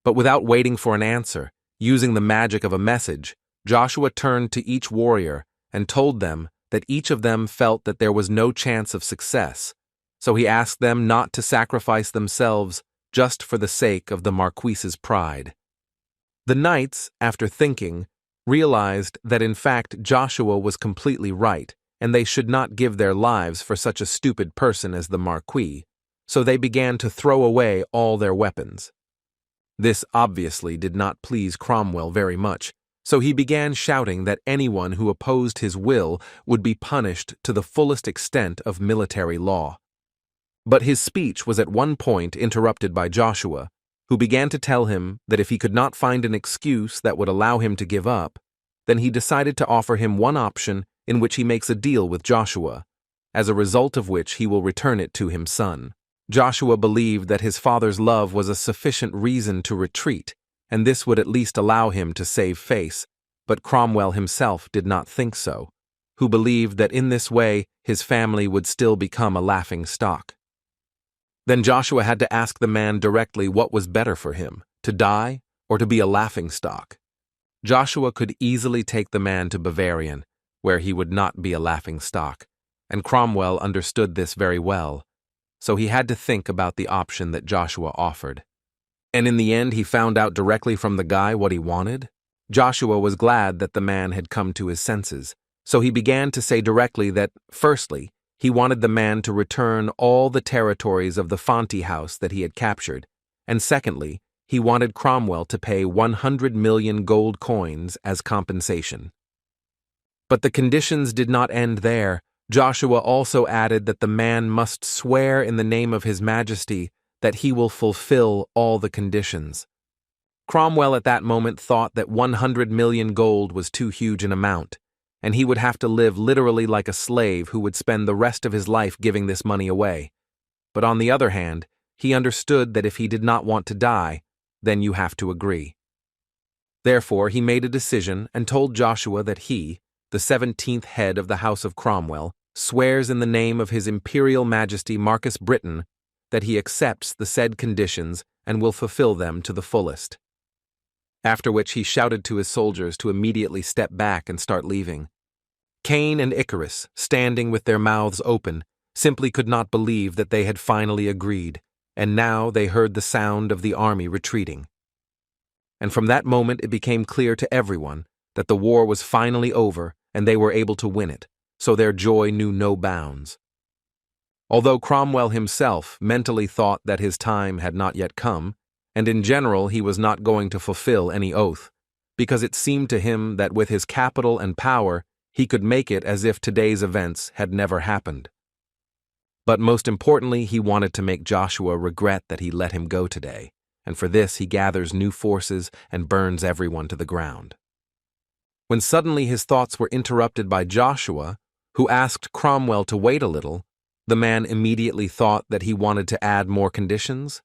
But without waiting for an answer, using the magic of a message, Joshua turned to each warrior and told them that each of them felt that there was no chance of success, so he asked them not to sacrifice themselves just for the sake of the Marquis's pride. The knights, after thinking, realized that in fact Joshua was completely right, and they should not give their lives for such a stupid person as the Marquis, so they began to throw away all their weapons. This obviously did not please Cromwell very much, so he began shouting that anyone who opposed his will would be punished to the fullest extent of military law. But his speech was at one point interrupted by Joshua, who began to tell him that if he could not find an excuse that would allow him to give up, then he decided to offer him one option in which he makes a deal with Joshua, as a result of which he will return it to his son. Joshua believed that his father's love was a sufficient reason to retreat, and this would at least allow him to save face, but Cromwell himself did not think so, who believed that in this way his family would still become a laughing stock. Then Joshua had to ask the man directly what was better for him, to die or to be a laughingstock. Joshua could easily take the man to Bavarian, where he would not be a laughingstock, and Cromwell understood this very well, so he had to think about the option that Joshua offered. And in the end he found out directly from the guy what he wanted. Joshua was glad that the man had come to his senses, so he began to say directly that, firstly, he wanted the man to return all the territories of the Fanti house that he had captured, and secondly, he wanted Cromwell to pay 100 million gold coins as compensation. But the conditions did not end there. Joshua also added that the man must swear in the name of His Majesty that he will fulfill all the conditions. Cromwell at that moment thought that 100 million gold was too huge an amount, and he would have to live literally like a slave who would spend the rest of his life giving this money away. But on the other hand, he understood that if he did not want to die, then you have to agree. Therefore, he made a decision and told Joshua that he, the 17th head of the House of Cromwell, swears in the name of His Imperial Majesty Marcus Britain that he accepts the said conditions and will fulfill them to the fullest. After which he shouted to his soldiers to immediately step back and start leaving. Cain and Icarus, standing with their mouths open, simply could not believe that they had finally agreed, and now they heard the sound of the army retreating. And from that moment it became clear to everyone that the war was finally over and they were able to win it, so their joy knew no bounds. Although Cromwell himself mentally thought that his time had not yet come, and in general he was not going to fulfill any oath, because it seemed to him that with his capital and power he could make it as if today's events had never happened. But most importantly, he wanted to make Joshua regret that he let him go today, and for this he gathers new forces and burns everyone to the ground. When suddenly his thoughts were interrupted by Joshua, who asked Cromwell to wait a little, the man immediately thought that he wanted to add more conditions.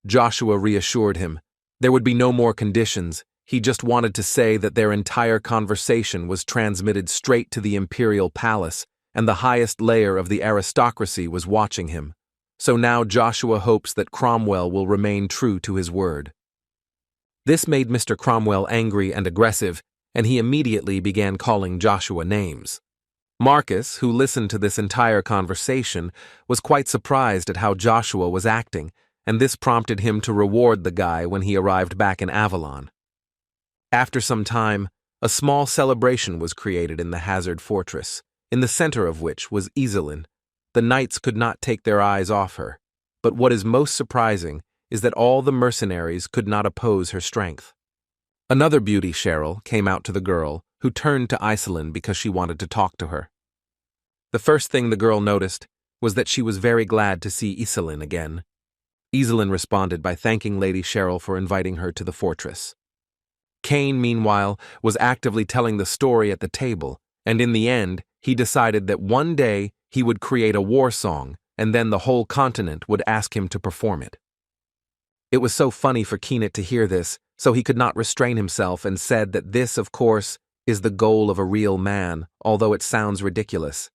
Joshua reassured him. There would be no more conditions. He just wanted to say that their entire conversation was transmitted straight to the Imperial palace, and the highest layer of the aristocracy was watching him. So now Joshua hopes that Cromwell will remain true to his word. This made Mr. Cromwell angry and aggressive, and he immediately began calling Joshua names. Marcus, who listened to this entire conversation, was quite surprised at how Joshua was acting, and this prompted him to reward the guy when he arrived back in Avalon. After some time, a small celebration was created in the Hazard Fortress, in the center of which was Iselin. The knights could not take their eyes off her, but what is most surprising is that all the mercenaries could not oppose her strength. Another beauty, Cheryl, came out to the girl, who turned to Iselin because she wanted to talk to her. The first thing the girl noticed was that she was very glad to see Iselin again. Iselin responded by thanking Lady Cheryl for inviting her to the fortress. Cain, meanwhile, was actively telling the story at the table, and in the end, he decided that one day he would create a war song, and then the whole continent would ask him to perform it. It was so funny for Keenet to hear this, so he could not restrain himself and said that this, of course, is the goal of a real man, although it sounds ridiculous.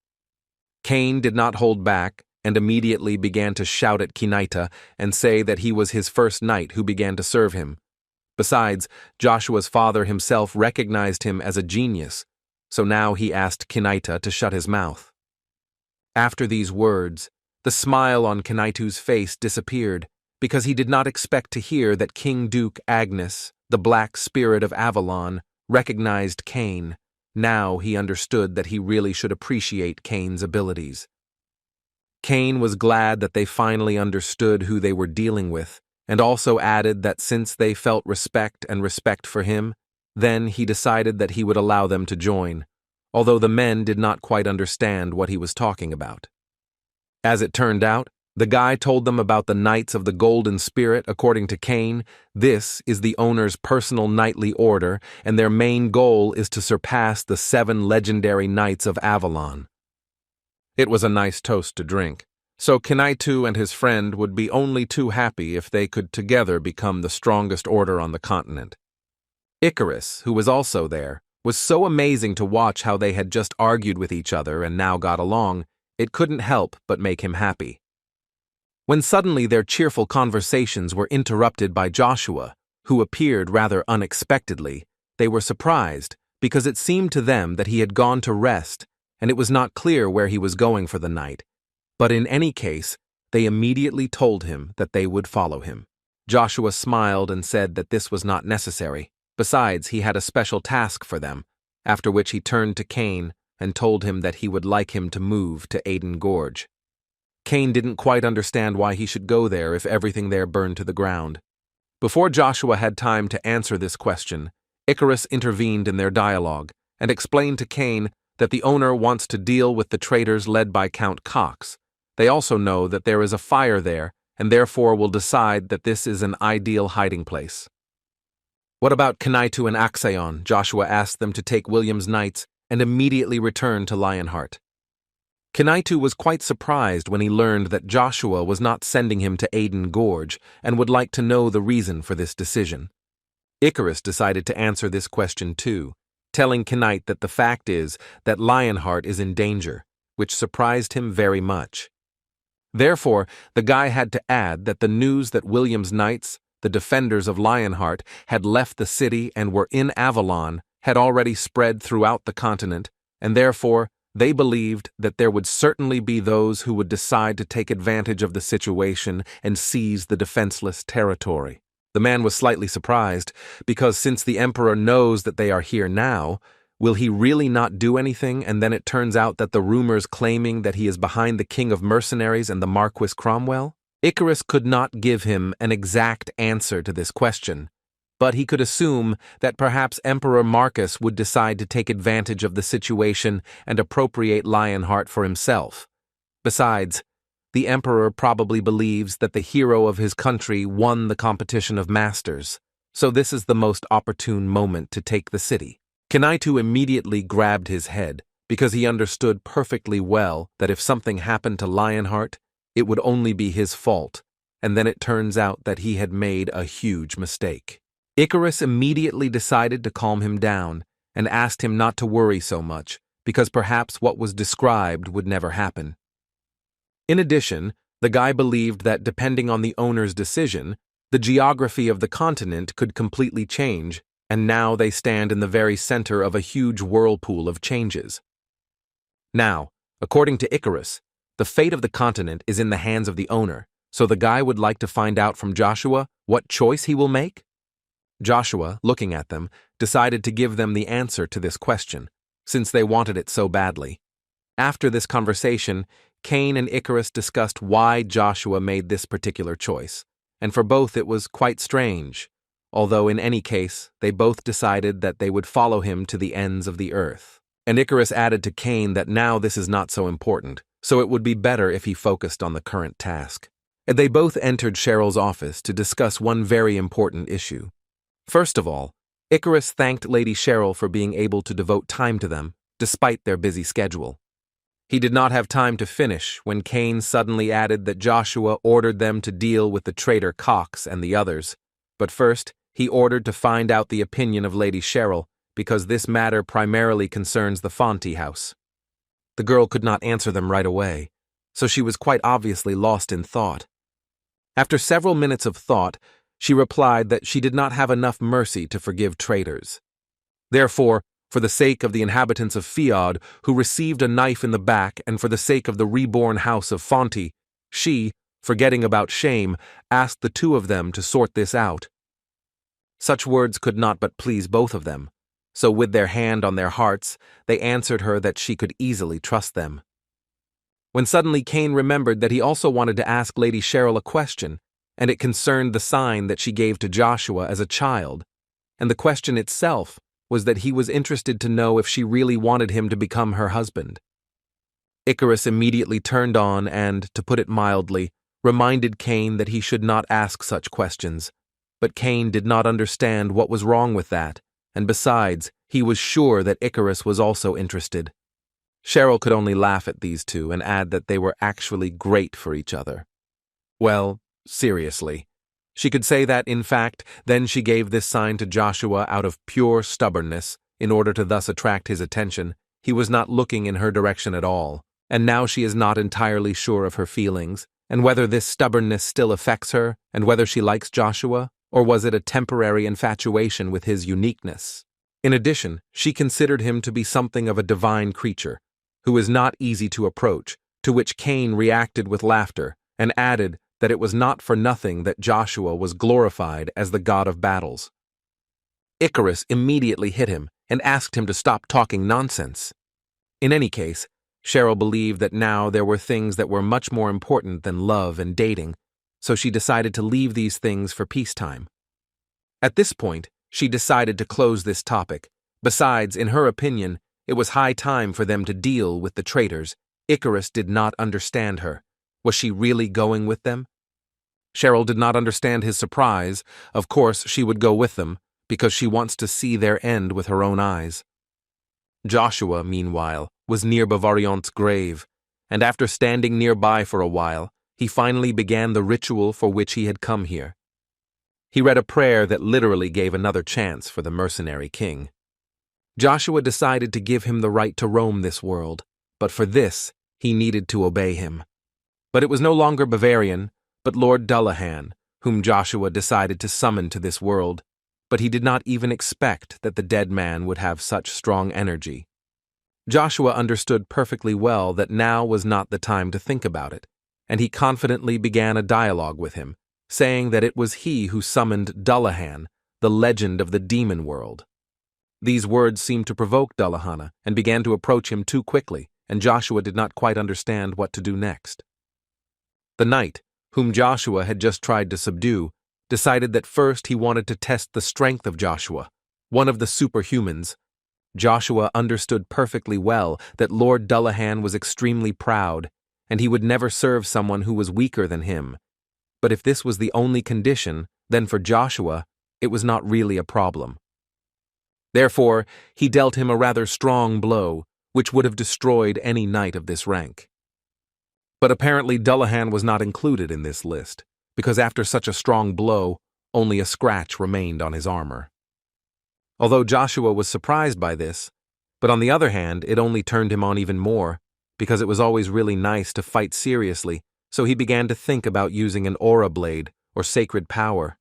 Cain did not hold back and immediately began to shout at Kinaita and say that he was his first knight who began to serve him. Besides, Joshua's father himself recognized him as a genius, so now he asked Kinaita to shut his mouth. After these words, the smile on Kinaitu's face disappeared because he did not expect to hear that King Duke Agnes the black spirit of Avalon, recognized Cain. Now he understood that he really should appreciate Cain's abilities. Cain was glad that they finally understood who they were dealing with, and also added that since they felt respect for him, then he decided that he would allow them to join, although the men did not quite understand what he was talking about. As it turned out, the guy told them about the Knights of the Golden Spirit. According to Cain, this is the owner's personal knightly order, and their main goal is to surpass the 7 legendary Knights of Avalon. It was a nice toast to drink, so Kinaitu and his friend would be only too happy if they could together become the strongest order on the continent. Icarus, who was also there, was so amazing to watch how they had just argued with each other and now got along, it couldn't help but make him happy. When suddenly their cheerful conversations were interrupted by Joshua, who appeared rather unexpectedly, they were surprised because it seemed to them that he had gone to rest and it was not clear where he was going for the night. But in any case, they immediately told him that they would follow him. Joshua smiled and said that this was not necessary. Besides, he had a special task for them, after which he turned to Cain and told him that he would like him to move to Aden Gorge. Cain didn't quite understand why he should go there if everything there burned to the ground. Before Joshua had time to answer this question, Icarus intervened in their dialogue and explained to Cain that the owner wants to deal with the traitors led by Count Cox. They also know that there is a fire there and therefore will decide that this is an ideal hiding place. What about Kinaitu and Axion? Joshua asked them to take William's knights and immediately return to Lionheart. Kinaitu was quite surprised when he learned that Joshua was not sending him to Aden Gorge and would like to know the reason for this decision. Icarus decided to answer this question too, telling Kinaitu that the fact is that Lionheart is in danger, which surprised him very much. Therefore, the guy had to add that the news that William's knights, the defenders of Lionheart, had left the city and were in Avalon had already spread throughout the continent, and therefore they believed that there would certainly be those who would decide to take advantage of the situation and seize the defenseless territory. The man was slightly surprised, because since the Emperor knows that they are here now, will he really not do anything, and then it turns out that the rumors claiming that he is behind the King of Mercenaries and the Marquis Cromwell? Icarus could not give him an exact answer to this question, but he could assume that perhaps Emperor Marcus would decide to take advantage of the situation and appropriate Lionheart for himself. Besides, the Emperor probably believes that the hero of his country won the competition of masters, so this is the most opportune moment to take the city. Kinaitu immediately grabbed his head, because he understood perfectly well that if something happened to Lionheart, it would only be his fault, and then it turns out that he had made a huge mistake. Icarus immediately decided to calm him down and asked him not to worry so much, because perhaps what was described would never happen. In addition, the guy believed that depending on the owner's decision, the geography of the continent could completely change, and now they stand in the very center of a huge whirlpool of changes. Now, according to Icarus, the fate of the continent is in the hands of the owner, so the guy would like to find out from Joshua what choice he will make? Joshua, looking at them, decided to give them the answer to this question, since they wanted it so badly. After this conversation, Cain and Icarus discussed why Joshua made this particular choice, and for both it was quite strange, although in any case, they both decided that they would follow him to the ends of the earth. And Icarus added to Cain that now this is not so important, so it would be better if he focused on the current task. And they both entered Cheryl's office to discuss one very important issue. First of all, Icarus thanked Lady Cheryl for being able to devote time to them, despite their busy schedule. He did not have time to finish when Cain suddenly added that Joshua ordered them to deal with the traitor Cox and the others, but first he ordered to find out the opinion of Lady Cheryl, because this matter primarily concerns the Fonte house. The girl could not answer them right away, so she was quite obviously lost in thought. After several minutes of thought, she replied that she did not have enough mercy to forgive traitors. Therefore, for the sake of the inhabitants of Feod, who received a knife in the back, and for the sake of the reborn house of Fonte, she, forgetting about shame, asked the two of them to sort this out. Such words could not but please both of them, so with their hand on their hearts, they answered her that she could easily trust them. When suddenly Cain remembered that he also wanted to ask Lady Cheryl a question, and it concerned the sign that she gave to Joshua as a child, and the question itself was that he was interested to know if she really wanted him to become her husband. Icarus immediately turned on and, to put it mildly, reminded Cain that he should not ask such questions, but Cain did not understand what was wrong with that, and besides, he was sure that Icarus was also interested. Cheryl could only laugh at these two and add that they were actually great for each other. Well, seriously. She could say that, in fact, then she gave this sign to Joshua out of pure stubbornness, in order to thus attract his attention. He was not looking in her direction at all, and now she is not entirely sure of her feelings, and whether this stubbornness still affects her, and whether she likes Joshua, or was it a temporary infatuation with his uniqueness. In addition, she considered him to be something of a divine creature, who is not easy to approach, to which Cain reacted with laughter, and added that it was not for nothing that Joshua was glorified as the god of battles. Icarus immediately hit him and asked him to stop talking nonsense. In any case, Cheryl believed that now there were things that were much more important than love and dating, so she decided to leave these things for peacetime. At this point, she decided to close this topic. Besides, in her opinion, it was high time for them to deal with the traitors. Icarus did not understand her. Was she really going with them? Cheryl did not understand his surprise. Of course, she would go with them, because she wants to see their end with her own eyes. Joshua, meanwhile, was near Bavarion's grave, and after standing nearby for a while, he finally began the ritual for which he had come here. He read a prayer that literally gave another chance for the mercenary king. Joshua decided to give him the right to roam this world, but for this, he needed to obey him. But it was no longer Bavarian, but Lord Dullahan, whom Joshua decided to summon to this world, but he did not even expect that the dead man would have such strong energy. Joshua understood perfectly well that now was not the time to think about it, and he confidently began a dialogue with him, saying that it was he who summoned Dullahan, the legend of the demon world. These words seemed to provoke Dullahan and began to approach him too quickly, and Joshua did not quite understand what to do next. The knight, whom Joshua had just tried to subdue, decided that first he wanted to test the strength of Joshua, one of the superhumans. Joshua understood perfectly well that Lord Dullahan was extremely proud, and he would never serve someone who was weaker than him. But if this was the only condition, then for Joshua, it was not really a problem. Therefore, he dealt him a rather strong blow, which would have destroyed any knight of this rank. But apparently Dullahan was not included in this list, because after such a strong blow, only a scratch remained on his armor. Although Joshua was surprised by this, but on the other hand, it only turned him on even more, because it was always really nice to fight seriously, so he began to think about using an aura blade or sacred power.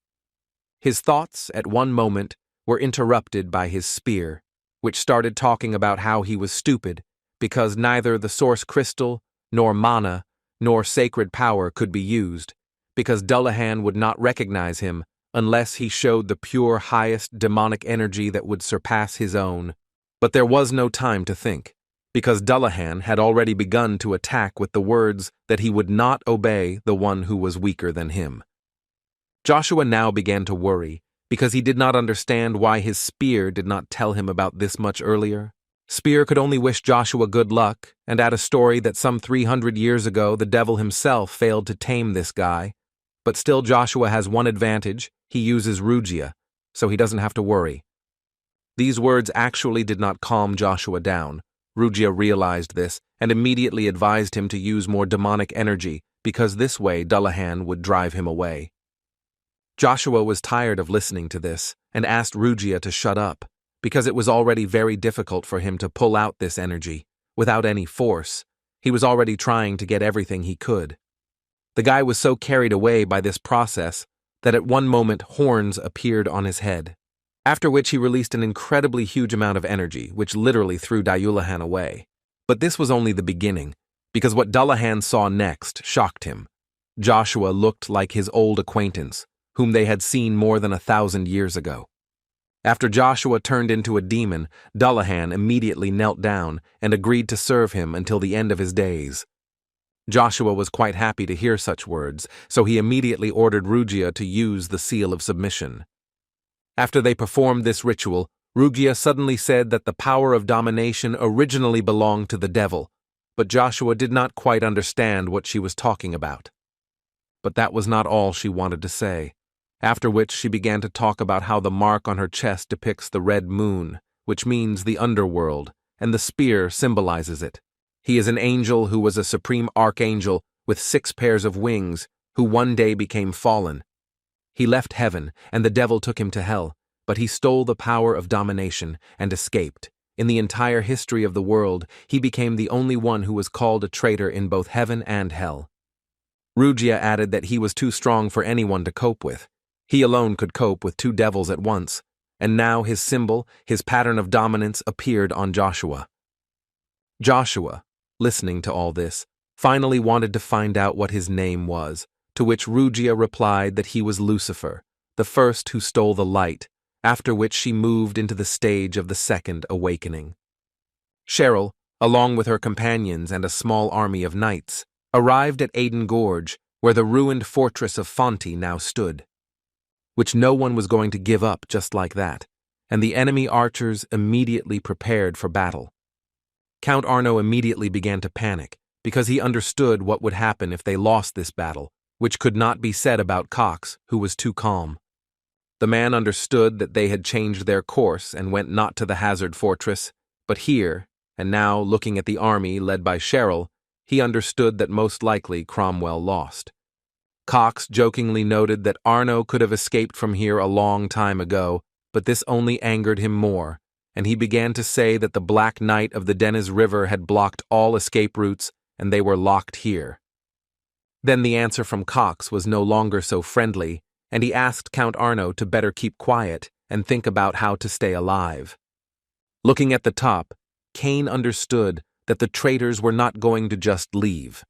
His thoughts, at one moment, were interrupted by his spear, which started talking about how he was stupid, because neither the source crystal, nor mana, nor sacred power could be used, because Dullahan would not recognize him unless he showed the pure highest demonic energy that would surpass his own. But there was no time to think, because Dullahan had already begun to attack with the words that he would not obey the one who was weaker than him. Joshua now began to worry, because he did not understand why his spear did not tell him about this much earlier. Spear could only wish Joshua good luck, and add a story that some 300 years ago the devil himself failed to tame this guy. But still Joshua has one advantage: he uses Rugia, so he doesn't have to worry. These words actually did not calm Joshua down. Rugia realized this, and immediately advised him to use more demonic energy, because this way Dullahan would drive him away. Joshua was tired of listening to this, and asked Rugia to shut up, because it was already very difficult for him to pull out this energy, without any force. He was already trying to get everything he could. The guy was so carried away by this process that at one moment horns appeared on his head, after which he released an incredibly huge amount of energy, which literally threw Dullahan away. But this was only the beginning, because what Dullahan saw next shocked him. Joshua looked like his old acquaintance, whom they had seen more than 1,000 years ago. After Joshua turned into a demon, Dullahan immediately knelt down and agreed to serve him until the end of his days. Joshua was quite happy to hear such words, so he immediately ordered Rugia to use the seal of submission. After they performed this ritual, Rugia suddenly said that the power of domination originally belonged to the devil, but Joshua did not quite understand what she was talking about. But that was not all she wanted to say, after which she began to talk about how the mark on her chest depicts the red moon, which means the underworld, and the spear symbolizes it. He is an angel who was a supreme archangel with 6 pairs of wings, who one day became fallen. He left heaven, and the devil took him to hell, but he stole the power of domination and escaped. In the entire history of the world, he became the only one who was called a traitor in both heaven and hell. Rugia added that he was too strong for anyone to cope with. He alone could cope with 2 devils at once, and now his symbol, his pattern of dominance, appeared on Joshua. Joshua, listening to all this, finally wanted to find out what his name was, to which Rugia replied that he was Lucifer, the first who stole the light, after which she moved into the stage of the second awakening. Cheryl, along with her companions and a small army of knights, arrived at Aden Gorge, where the ruined fortress of Fonti now stood, which no one was going to give up just like that, and the enemy archers immediately prepared for battle. Count Arno immediately began to panic, because he understood what would happen if they lost this battle, which could not be said about Cox, who was too calm. The man understood that they had changed their course and went not to the Hazard Fortress, but here, and now looking at the army led by Cheryl, he understood that most likely Cromwell lost. Cox jokingly noted that Arno could have escaped from here a long time ago, but this only angered him more, and he began to say that the Black Knight of the Deniz River had blocked all escape routes and they were locked here. Then the answer from Cox was no longer so friendly, and he asked Count Arno to better keep quiet and think about how to stay alive. Looking at the top, Cain understood that the traitors were not going to just leave.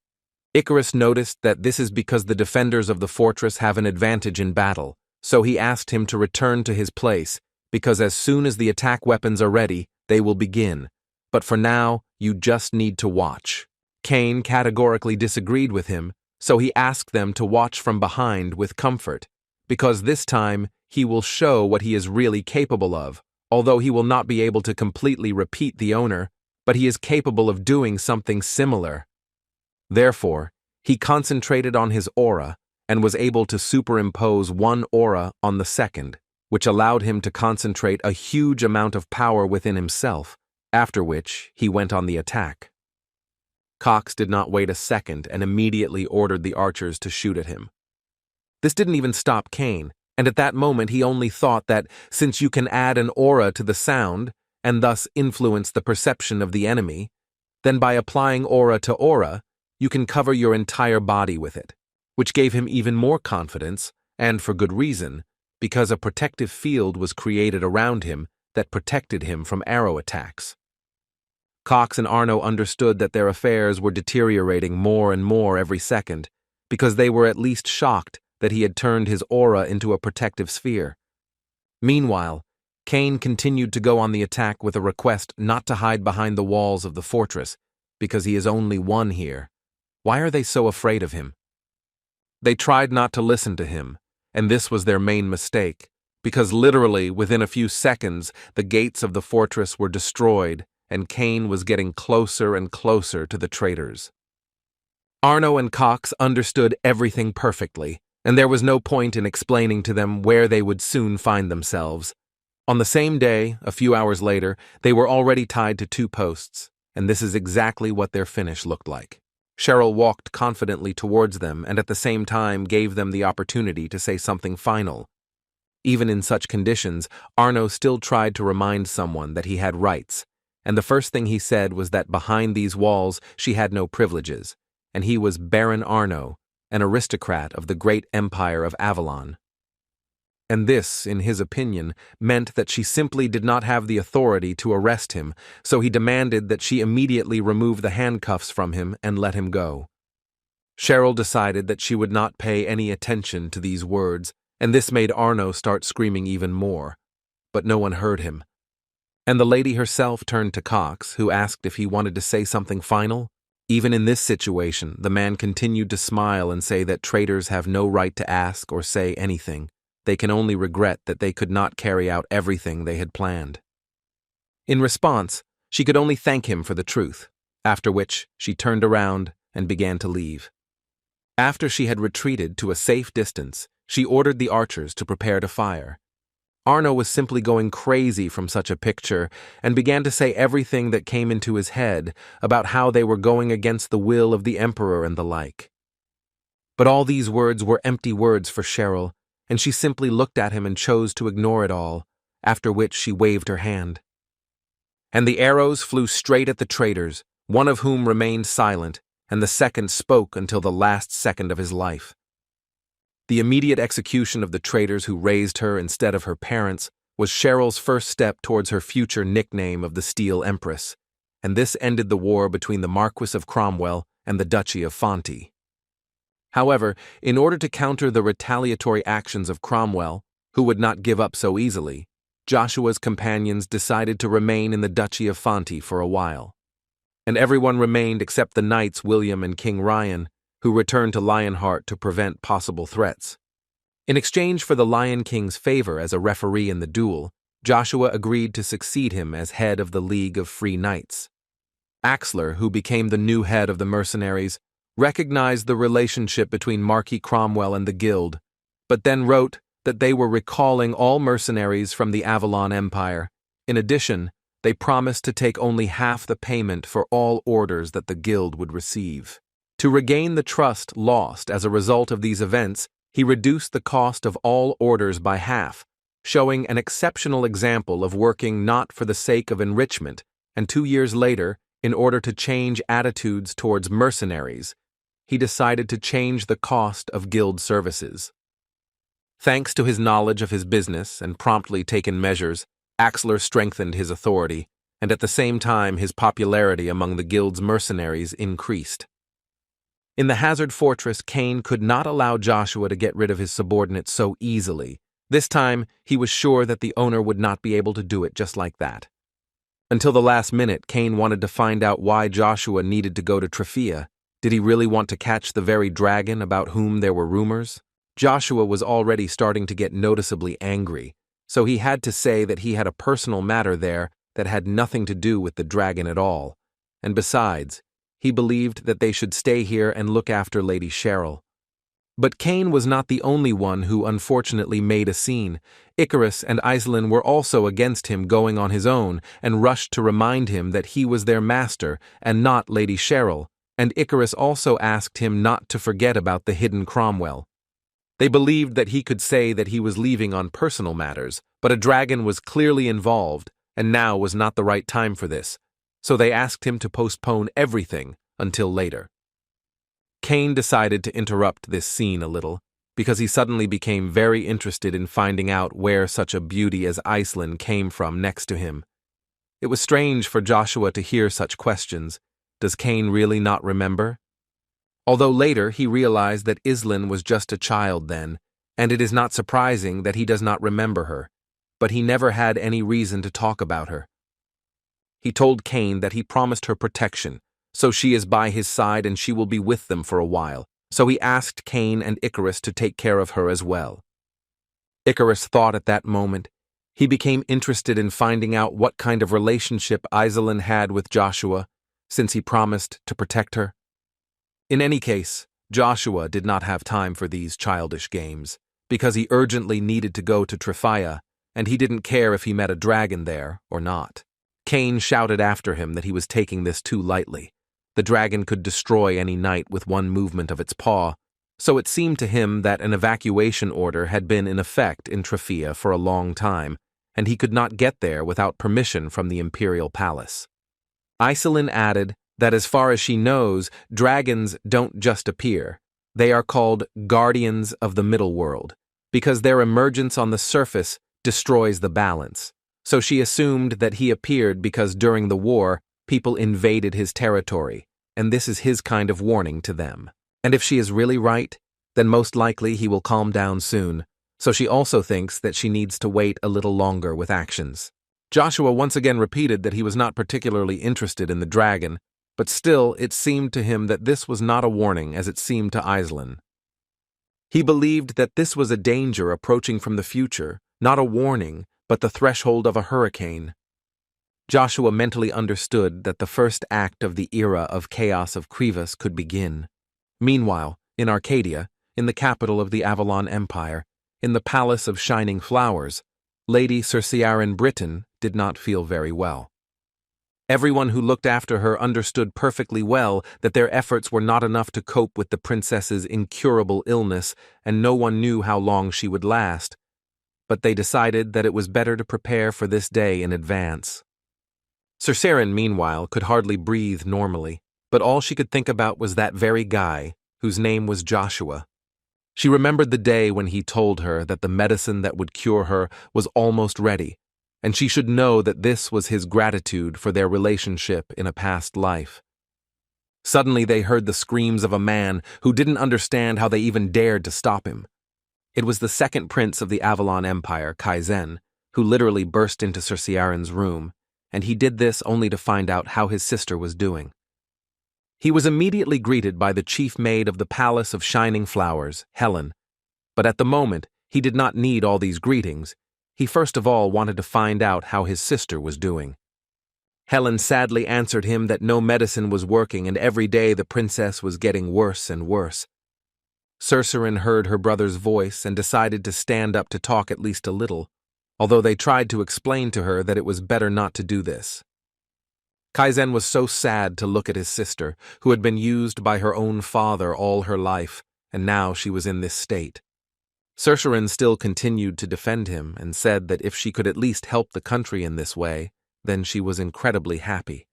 Icarus noticed that this is because the defenders of the fortress have an advantage in battle, so he asked him to return to his place, because as soon as the attack weapons are ready, they will begin. But for now, you just need to watch. Cain categorically disagreed with him, so he asked them to watch from behind with comfort, because this time he will show what he is really capable of, although he will not be able to completely repeat the owner, but he is capable of doing something similar. Therefore, he concentrated on his aura and was able to superimpose one aura on the second, which allowed him to concentrate a huge amount of power within himself, after which he went on the attack. Cox did not wait a second and immediately ordered the archers to shoot at him. This didn't even stop Cain, and at that moment he only thought that since you can add an aura to the sound and thus influence the perception of the enemy, then by applying aura to aura, you can cover your entire body with it, which gave him even more confidence, and for good reason, because a protective field was created around him that protected him from arrow attacks. Cox and Arno understood that their affairs were deteriorating more and more every second, because they were at least shocked that he had turned his aura into a protective sphere. Meanwhile, Cain continued to go on the attack with a request not to hide behind the walls of the fortress, because he is only one here. Why are they so afraid of him? They tried not to listen to him, and this was their main mistake, because literally within a few seconds the gates of the fortress were destroyed, and Cain was getting closer and closer to the traitors. Arno and Cox understood everything perfectly, and there was no point in explaining to them where they would soon find themselves. On the same day, a few hours later, they were already tied to 2 posts, and this is exactly what their finish looked like. Cheryl walked confidently towards them and at the same time gave them the opportunity to say something final. Even in such conditions, Arno still tried to remind someone that he had rights, and the first thing he said was that behind these walls she had no privileges, and he was Baron Arno, an aristocrat of the great empire of Avalon. And this, in his opinion, meant that she simply did not have the authority to arrest him, so he demanded that she immediately remove the handcuffs from him and let him go. Cheryl decided that she would not pay any attention to these words, and this made Arno start screaming even more, but no one heard him. And the lady herself turned to Cox, who asked if he wanted to say something final. Even in this situation, the man continued to smile and say that traitors have no right to ask or say anything. They can only regret that they could not carry out everything they had planned. In response, she could only thank him for the truth, after which she turned around and began to leave. After she had retreated to a safe distance, she ordered the archers to prepare to fire. Arno was simply going crazy from such a picture and began to say everything that came into his head about how they were going against the will of the emperor and the like. But all these words were empty words for Cheryl, and she simply looked at him and chose to ignore it all, after which she waved her hand. And the arrows flew straight at the traitors, one of whom remained silent, and the second spoke until the last second of his life. The immediate execution of the traitors who raised her instead of her parents was Cheryl's first step towards her future nickname of the Steel Empress, and this ended the war between the Marquis of Cromwell and the Duchy of Fonty. However, in order to counter the retaliatory actions of Cromwell, who would not give up so easily, Joshua's companions decided to remain in the Duchy of Fonty for a while. And everyone remained except the knights William and King Ryan, who returned to Lionheart to prevent possible threats. In exchange for the Lion King's favor as a referee in the duel, Joshua agreed to succeed him as head of the League of Free Knights. Axler, who became the new head of the mercenaries, recognized the relationship between Marquis Cromwell and the guild, but then wrote that they were recalling all mercenaries from the Avalon Empire. In addition, they promised to take only half the payment for all orders that the guild would receive. To regain the trust lost as a result of these events, he reduced the cost of all orders by half, showing an exceptional example of working not for the sake of enrichment, and 2 years later, in order to change attitudes towards mercenaries, he decided to change the cost of guild services. Thanks to his knowledge of his business and promptly taken measures, Axler strengthened his authority, and at the same time his popularity among the guild's mercenaries increased. In the Hazard Fortress, Kane could not allow Joshua to get rid of his subordinates so easily. This time, he was sure that the owner would not be able to do it just like that. Until the last minute, Kane wanted to find out why Joshua needed to go to Trifian. Did he really want to catch the very dragon about whom there were rumors? Joshua was already starting to get noticeably angry, so he had to say that he had a personal matter there that had nothing to do with the dragon at all, and besides, he believed that they should stay here and look after Lady Cheryl. But Kane was not the only one who unfortunately made a scene. Icarus and Iselin were also against him going on his own and rushed to remind him that he was their master and not Lady Cheryl, and Icarus also asked him not to forget about the hidden Cromwell. They believed that he could say that he was leaving on personal matters, but a dragon was clearly involved, and now was not the right time for this, so they asked him to postpone everything until later. Kane decided to interrupt this scene a little, because he suddenly became very interested in finding out where such a beauty as Iselin came from next to him. It was strange for Joshua to hear such questions. Does Kane really not remember? Although later he realized that Iselin was just a child then, and it is not surprising that he does not remember her, but he never had any reason to talk about her. He told Kane that he promised her protection, so she is by his side and she will be with them for a while, so he asked Kane and Icarus to take care of her as well. Icarus thought at that moment. He became interested in finding out what kind of relationship Iselin had with Joshua, since he promised to protect her. In any case, Joshua did not have time for these childish games, because he urgently needed to go to Trifian, and he didn't care if he met a dragon there or not. Kane shouted after him that he was taking this too lightly. The dragon could destroy any knight with one movement of its paw, so it seemed to him that an evacuation order had been in effect in Trifian for a long time, and he could not get there without permission from the Imperial Palace. Iselin added that as far as she knows, dragons don't just appear. They are called guardians of the middle world, because their emergence on the surface destroys the balance. So she assumed that he appeared because during the war, people invaded his territory, and this is his kind of warning to them. And if she is really right, then most likely he will calm down soon, so she also thinks that she needs to wait a little longer with actions. Joshua once again repeated that he was not particularly interested in the dragon, but still it seemed to him that this was not a warning as it seemed to Aislinn. He believed that this was a danger approaching from the future, not a warning, but the threshold of a hurricane. Joshua mentally understood that the first act of the era of chaos of Krivas could begin. Meanwhile, in Arcadia, in the capital of the Avalon Empire, in the Palace of Shining Flowers, Lady Circearin Britain did not feel very well. Everyone who looked after her understood perfectly well that their efforts were not enough to cope with the princess's incurable illness, and no one knew how long she would last. But they decided that it was better to prepare for this day in advance. Circearin, meanwhile, could hardly breathe normally, but all she could think about was that very guy, whose name was Joshua. She remembered the day when he told her that the medicine that would cure her was almost ready, and she should know that this was his gratitude for their relationship in a past life. Suddenly they heard the screams of a man who didn't understand how they even dared to stop him. It was the second prince of the Avalon Empire, Kaizen, who literally burst into Circearin's room, and he did this only to find out how his sister was doing. He was immediately greeted by the chief maid of the Palace of Shining Flowers, Helen, but at the moment he did not need all these greetings. He first of all wanted to find out how his sister was doing. Helen sadly answered him that no medicine was working and every day the princess was getting worse and worse. Circerin heard her brother's voice and decided to stand up to talk at least a little, although they tried to explain to her that it was better not to do this. Kaizen was so sad to look at his sister, who had been used by her own father all her life, and now she was in this state. Circerin still continued to defend him and said that if she could at least help the country in this way, then she was incredibly happy.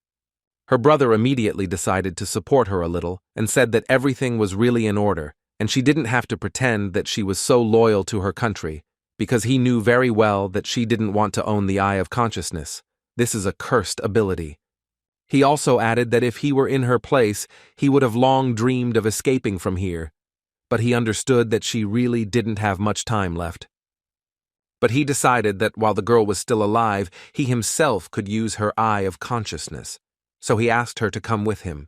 Her brother immediately decided to support her a little and said that everything was really in order, and she didn't have to pretend that she was so loyal to her country, because he knew very well that she didn't want to own the Eye of Consciousness. This is a cursed ability. He also added that if he were in her place, he would have long dreamed of escaping from here, but he understood that she really didn't have much time left. But he decided that while the girl was still alive, he himself could use her Eye of Consciousness, so he asked her to come with him.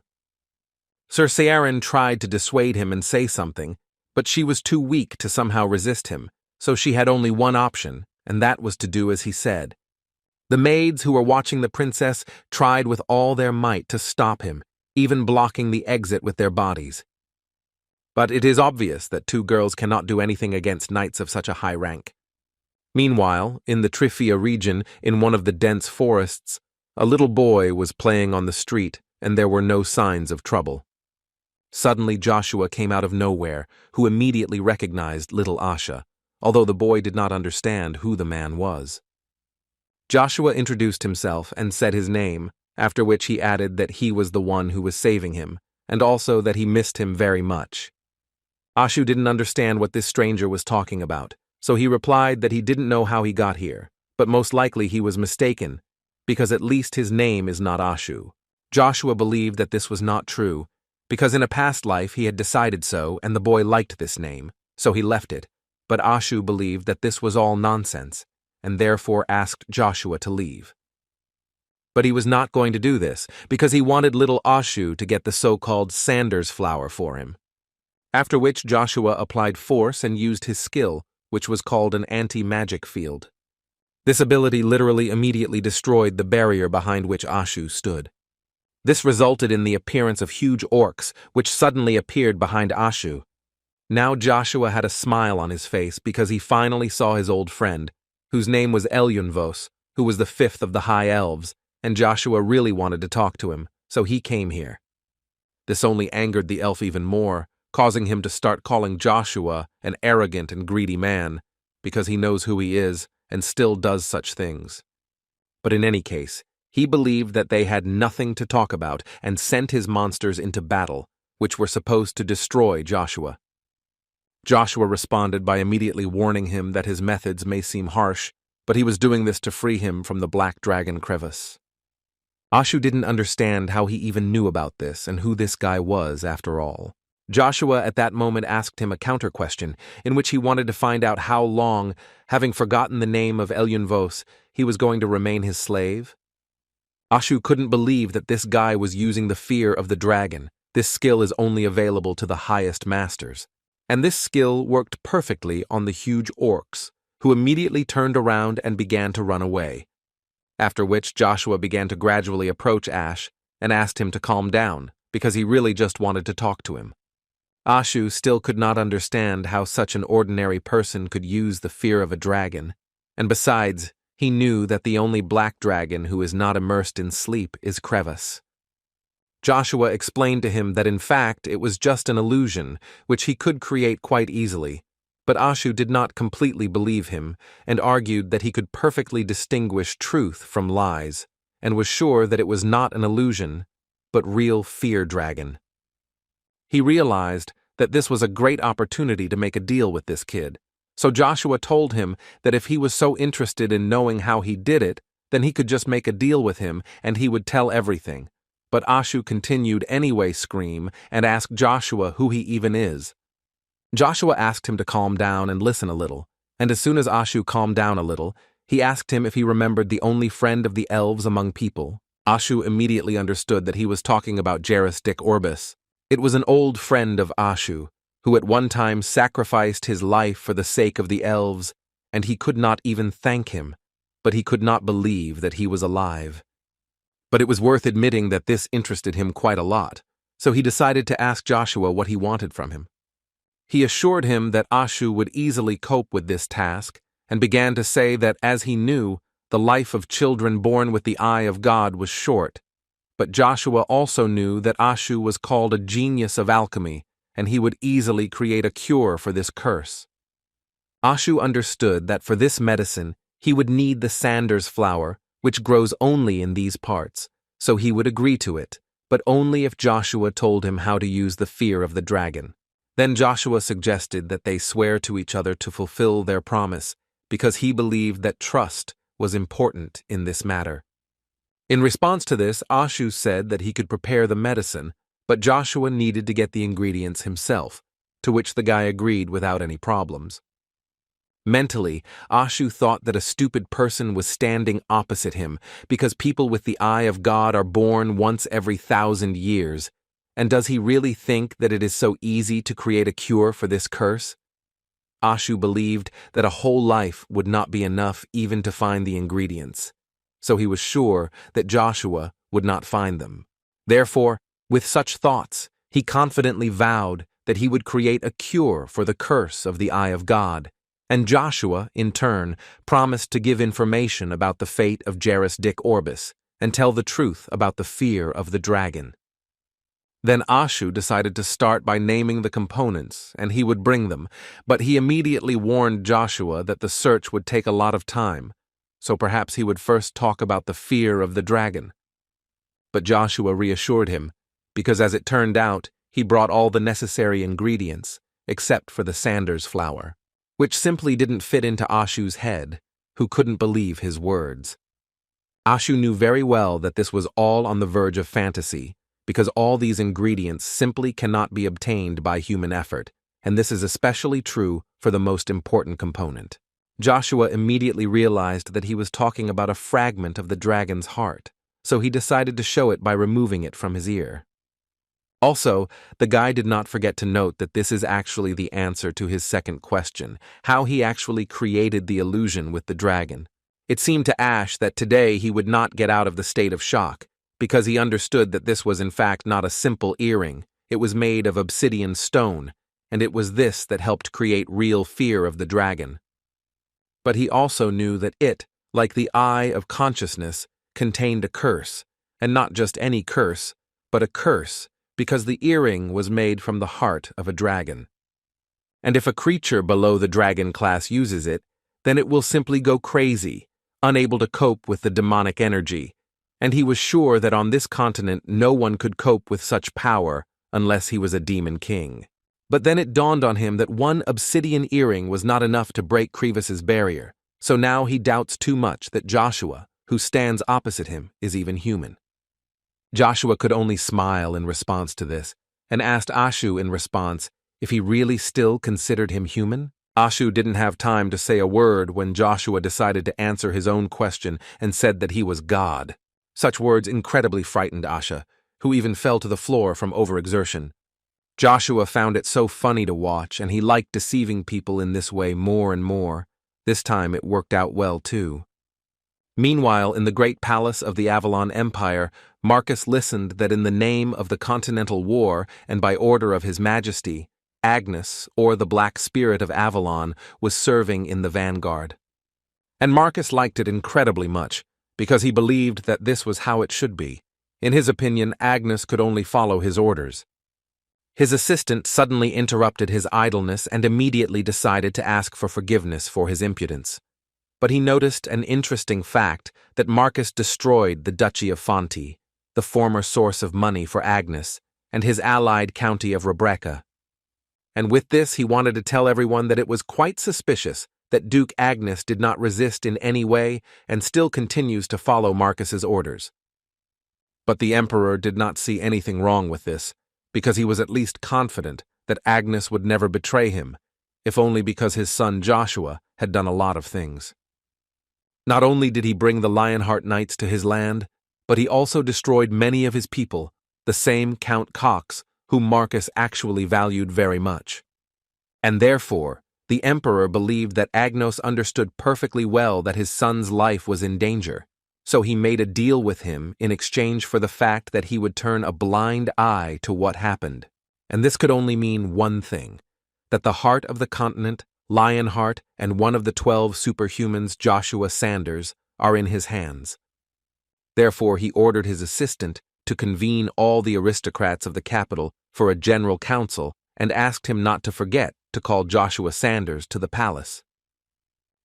Circearin tried to dissuade him and say something, but she was too weak to somehow resist him, so she had only one option, and that was to do as he said. The maids who were watching the princess tried with all their might to stop him, even blocking the exit with their bodies. But it is obvious that two girls cannot do anything against knights of such a high rank. Meanwhile, in the Trifia region, in one of the dense forests, a little boy was playing on the street, and there were no signs of trouble. Suddenly Joshua came out of nowhere, who immediately recognized little Asha, although the boy did not understand who the man was. Joshua introduced himself and said his name, after which he added that he was the one who was saving him, and also that he missed him very much. Ashu didn't understand what this stranger was talking about, so he replied that he didn't know how he got here, but most likely he was mistaken, because at least his name is not Ashu. Joshua believed that this was not true, because in a past life he had decided so and the boy liked this name, so he left it, but Ashu believed that this was all nonsense, and therefore asked Joshua to leave. But he was not going to do this, because he wanted little Ashu to get the so-called Sanders flower for him. After which Joshua applied force and used his skill, which was called an anti-magic field. This ability literally immediately destroyed the barrier behind which Ashu stood. This resulted in the appearance of huge orcs, which suddenly appeared behind Ashu. Now Joshua had a smile on his face because he finally saw his old friend, whose name was Elunvos, who was the fifth of the High Elves, and Joshua really wanted to talk to him, so he came here. This only angered the elf even more, causing him to start calling Joshua an arrogant and greedy man, because he knows who he is and still does such things. But in any case, he believed that they had nothing to talk about and sent his monsters into battle, which were supposed to destroy Joshua. Joshua responded by immediately warning him that his methods may seem harsh, but he was doing this to free him from the black dragon crevice. Ashu didn't understand how he even knew about this and who this guy was after all. Joshua at that moment asked him a counter-question, in which he wanted to find out how long, having forgotten the name of Elunvos, he was going to remain his slave. Ashu couldn't believe that this guy was using the fear of the dragon. This skill is only available to the highest masters. And this skill worked perfectly on the huge orcs, who immediately turned around and began to run away. After which Joshua began to gradually approach Ash and asked him to calm down, because he really just wanted to talk to him. Ashu still could not understand how such an ordinary person could use the fear of a dragon, and besides, he knew that the only black dragon who is not immersed in sleep is Crevice. Joshua explained to him that in fact it was just an illusion, which he could create quite easily, but Ashu did not completely believe him, and argued that he could perfectly distinguish truth from lies, and was sure that it was not an illusion, but real fear dragon. He realized that this was a great opportunity to make a deal with this kid, so Joshua told him that if he was so interested in knowing how he did it, then he could just make a deal with him and he would tell everything. But Ashu continued anyway scream and ask Joshua who he even is. Joshua asked him to calm down and listen a little, and as soon as Ashu calmed down a little, he asked him if he remembered the only friend of the elves among people. Ashu immediately understood that he was talking about Jairus Dick Orbis. It was an old friend of Ashu, who at one time sacrificed his life for the sake of the elves, and he could not even thank him, but he could not believe that he was alive. But it was worth admitting that this interested him quite a lot, so he decided to ask Joshua what he wanted from him. He assured him that Ashu would easily cope with this task, and began to say that, as he knew, the life of children born with the eye of God was short. But Joshua also knew that Ashu was called a genius of alchemy, and he would easily create a cure for this curse. Ashu understood that for this medicine, he would need the Sanders flower, which grows only in these parts, so he would agree to it, but only if Joshua told him how to use the fear of the dragon. Then Joshua suggested that they swear to each other to fulfill their promise, because he believed that trust was important in this matter. In response to this, Ashu said that he could prepare the medicine, but Joshua needed to get the ingredients himself, to which the guy agreed without any problems. Mentally, Ashu thought that a stupid person was standing opposite him, because people with the eye of God are born once every 1,000 years. And does he really think that it is so easy to create a cure for this curse? Ashu believed that a whole life would not be enough even to find the ingredients, so he was sure that Joshua would not find them. Therefore, with such thoughts, he confidently vowed that he would create a cure for the curse of the eye of God, and Joshua, in turn, promised to give information about the fate of Jairus Dick Orbis and tell the truth about the fear of the dragon. Then Ashu decided to start by naming the components, and he would bring them, but he immediately warned Joshua that the search would take a lot of time, so perhaps he would first talk about the fear of the dragon. But Joshua reassured him, because as it turned out, he brought all the necessary ingredients, except for the Sanders flower, which simply didn't fit into Ashu's head, who couldn't believe his words. Ashu knew very well that this was all on the verge of fantasy, because all these ingredients simply cannot be obtained by human effort, and this is especially true for the most important component. Joshua immediately realized that he was talking about a fragment of the dragon's heart, so he decided to show it by removing it from his ear. Also, the guy did not forget to note that this is actually the answer to his second question, how he actually created the illusion with the dragon. It seemed to Ash that today he would not get out of the state of shock, because he understood that this was in fact not a simple earring, it was made of obsidian stone, and it was this that helped create real fear of the dragon. But he also knew that it, like the eye of consciousness, contained a curse, and not just any curse, but a curse, because the earring was made from the heart of a dragon. And if a creature below the dragon class uses it, then it will simply go crazy, unable to cope with the demonic energy, and he was sure that on this continent no one could cope with such power unless he was a demon king. But then it dawned on him that one obsidian earring was not enough to break Crevis's barrier, so now he doubts too much that Joshua, who stands opposite him, is even human. Joshua could only smile in response to this, and asked Ashu in response if he really still considered him human. Ashu didn't have time to say a word when Joshua decided to answer his own question and said that he was God. Such words incredibly frightened Asha, who even fell to the floor from overexertion. Joshua found it so funny to watch, and he liked deceiving people in this way more and more. This time it worked out well, too. Meanwhile, in the great palace of the Avalon Empire, Marcus listened that in the name of the Continental War and by order of His Majesty, Agnes, or the Black Spirit of Avalon, was serving in the vanguard. And Marcus liked it incredibly much, because he believed that this was how it should be. In his opinion, Agnes could only follow his orders. His assistant suddenly interrupted his idleness and immediately decided to ask for forgiveness for his impudence. But he noticed an interesting fact that Marcus destroyed the Duchy of Fonti, the former source of money for Agnes, and his allied county of Rebrecca. And with this he wanted to tell everyone that it was quite suspicious that Duke Agnes did not resist in any way and still continues to follow Marcus's orders. But the Emperor did not see anything wrong with this, because he was at least confident that Agnes would never betray him, if only because his son Joshua had done a lot of things. Not only did he bring the Lionheart Knights to his land, but he also destroyed many of his people, the same Count Cox, whom Marcus actually valued very much. And therefore, the Emperor believed that Agnos understood perfectly well that his son's life was in danger, so he made a deal with him in exchange for the fact that he would turn a blind eye to what happened. And this could only mean one thing, that the heart of the continent, Lionheart, and one of the 12 superhumans, Joshua Sanders, are in his hands. Therefore, he ordered his assistant to convene all the aristocrats of the capital for a general council and asked him not to forget to call Joshua Sanders to the palace.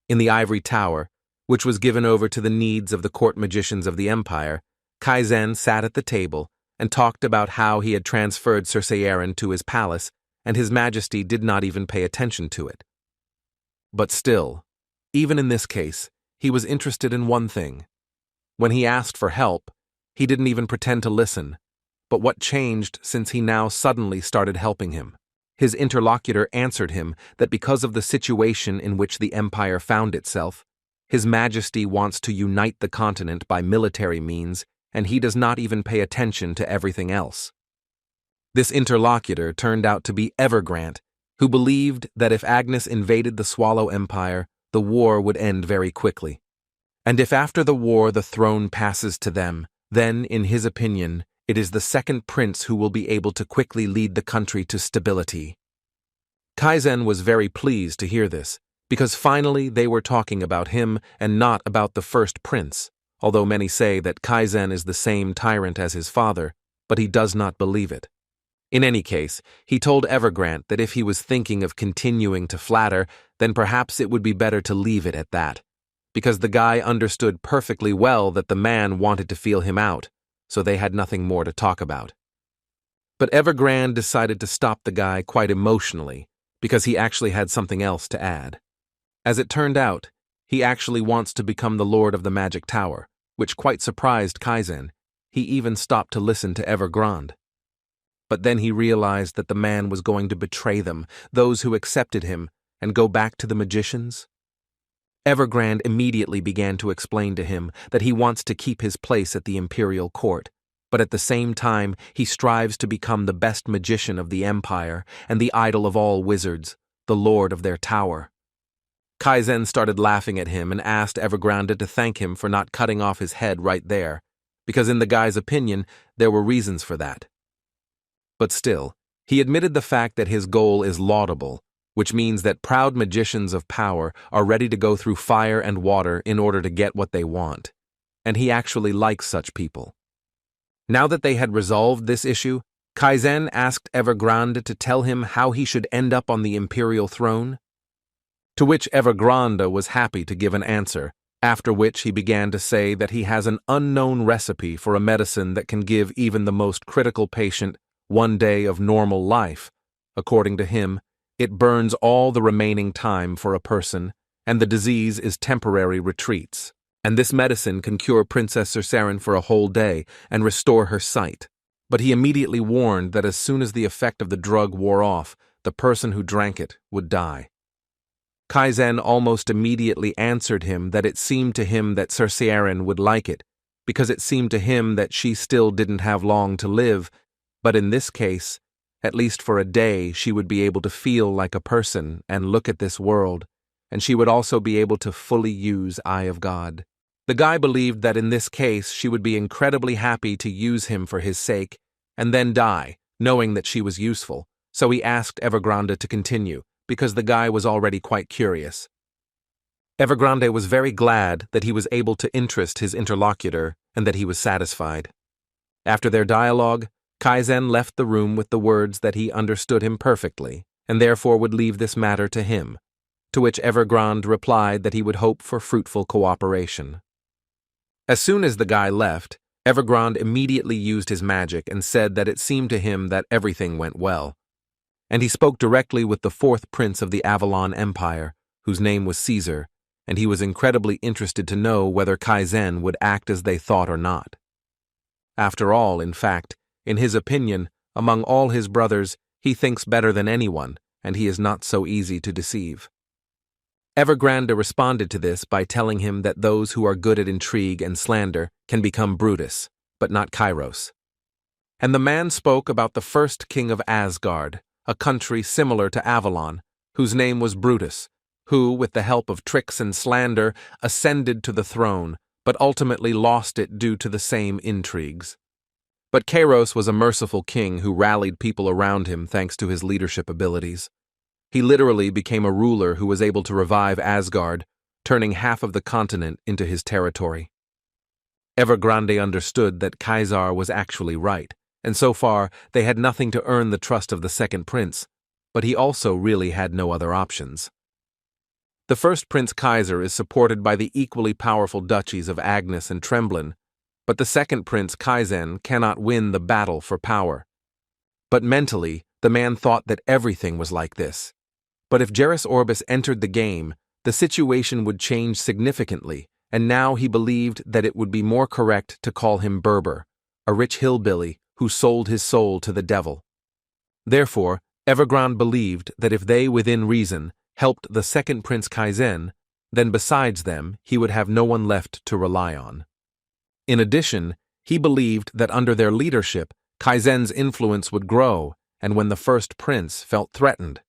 In the ivory tower, which was given over to the needs of the court magicians of the empire, Kaizen sat at the table and talked about how he had transferred Circearan to his palace, and His Majesty did not even pay attention to it. But still, even in this case, he was interested in one thing. When he asked for help, he didn't even pretend to listen. But what changed since he now suddenly started helping him? His interlocutor answered him that because of the situation in which the empire found itself, His Majesty wants to unite the continent by military means, and he does not even pay attention to everything else. This interlocutor turned out to be Evergrande, who believed that if Agnes invaded the Swallow Empire, the war would end very quickly. And if after the war the throne passes to them, then, in his opinion, it is the second prince who will be able to quickly lead the country to stability. Kaizen was very pleased to hear this, because finally they were talking about him and not about the first prince, although many say that Kaizen is the same tyrant as his father, but he does not believe it. In any case, he told Evergrande that if he was thinking of continuing to flatter, then perhaps it would be better to leave it at that, because the guy understood perfectly well that the man wanted to feel him out, so they had nothing more to talk about. But Evergrande decided to stop the guy quite emotionally, because he actually had something else to add. As it turned out, he actually wants to become the Lord of the Magic Tower, which quite surprised Kaizen. He even stopped to listen to Evergrande. But then he realized that the man was going to betray them, those who accepted him, and go back to the magicians. Evergrande immediately began to explain to him that he wants to keep his place at the Imperial court, but at the same time he strives to become the best magician of the empire and the idol of all wizards, the lord of their tower. Kaizen started laughing at him and asked Evergrande to thank him for not cutting off his head right there, because in the guy's opinion there were reasons for that. But still, he admitted the fact that his goal is laudable, which means that proud magicians of power are ready to go through fire and water in order to get what they want, and he actually likes such people. Now that they had resolved this issue, Kaizen asked Evergrande to tell him how he should end up on the imperial throne, to which Evergrande was happy to give an answer, after which he began to say that he has an unknown recipe for a medicine that can give even the most critical patient 1 day of normal life. According to him, it burns all the remaining time for a person, and the disease is temporary retreats. And this medicine can cure Princess Circeran for a whole day and restore her sight. But he immediately warned that as soon as the effect of the drug wore off, the person who drank it would die. Kaizen almost immediately answered him that it seemed to him that Cerseiren would like it, because it seemed to him that she still didn't have long to live, but in this case, at least for a day, she would be able to feel like a person and look at this world, and she would also be able to fully use Eye of God. The guy believed that in this case she would be incredibly happy to use him for his sake, and then die, knowing that she was useful, so he asked Evergrande to continue, because the guy was already quite curious. Evergrande was very glad that he was able to interest his interlocutor and that he was satisfied. After their dialogue, Kaizen left the room with the words that he understood him perfectly, and therefore would leave this matter to him, to which Evergrande replied that he would hope for fruitful cooperation. As soon as the guy left, Evergrande immediately used his magic and said that it seemed to him that everything went well. And he spoke directly with the fourth prince of the Avalon Empire, whose name was Caesar, and he was incredibly interested to know whether Kaizen would act as they thought or not. After all, in fact, in his opinion, among all his brothers, he thinks better than anyone, and he is not so easy to deceive. Evergrande responded to this by telling him that those who are good at intrigue and slander can become Brutus, but not Kairos. And the man spoke about the first king of Asgard, a country similar to Avalon, whose name was Brutus, who, with the help of tricks and slander, ascended to the throne, but ultimately lost it due to the same intrigues. But Kairos was a merciful king who rallied people around him thanks to his leadership abilities. He literally became a ruler who was able to revive Asgard, turning half of the continent into his territory. Evergrande understood that Caesar was actually right, and so far they had nothing to earn the trust of the second prince, but he also really had no other options. The first Prince Kaiser is supported by the equally powerful duchies of Agnes and Tremblin, but the second Prince Kaizen cannot win the battle for power. But mentally, the man thought that everything was like this. But if Geras Orbis entered the game, the situation would change significantly, and now he believed that it would be more correct to call him Berber, a rich hillbilly who sold his soul to the devil. Therefore, Evergrande believed that if they, within reason, helped the second Prince Kaizen, then besides them he would have no one left to rely on. In addition, he believed that under their leadership, Kaizen's influence would grow, and when the first prince felt threatened,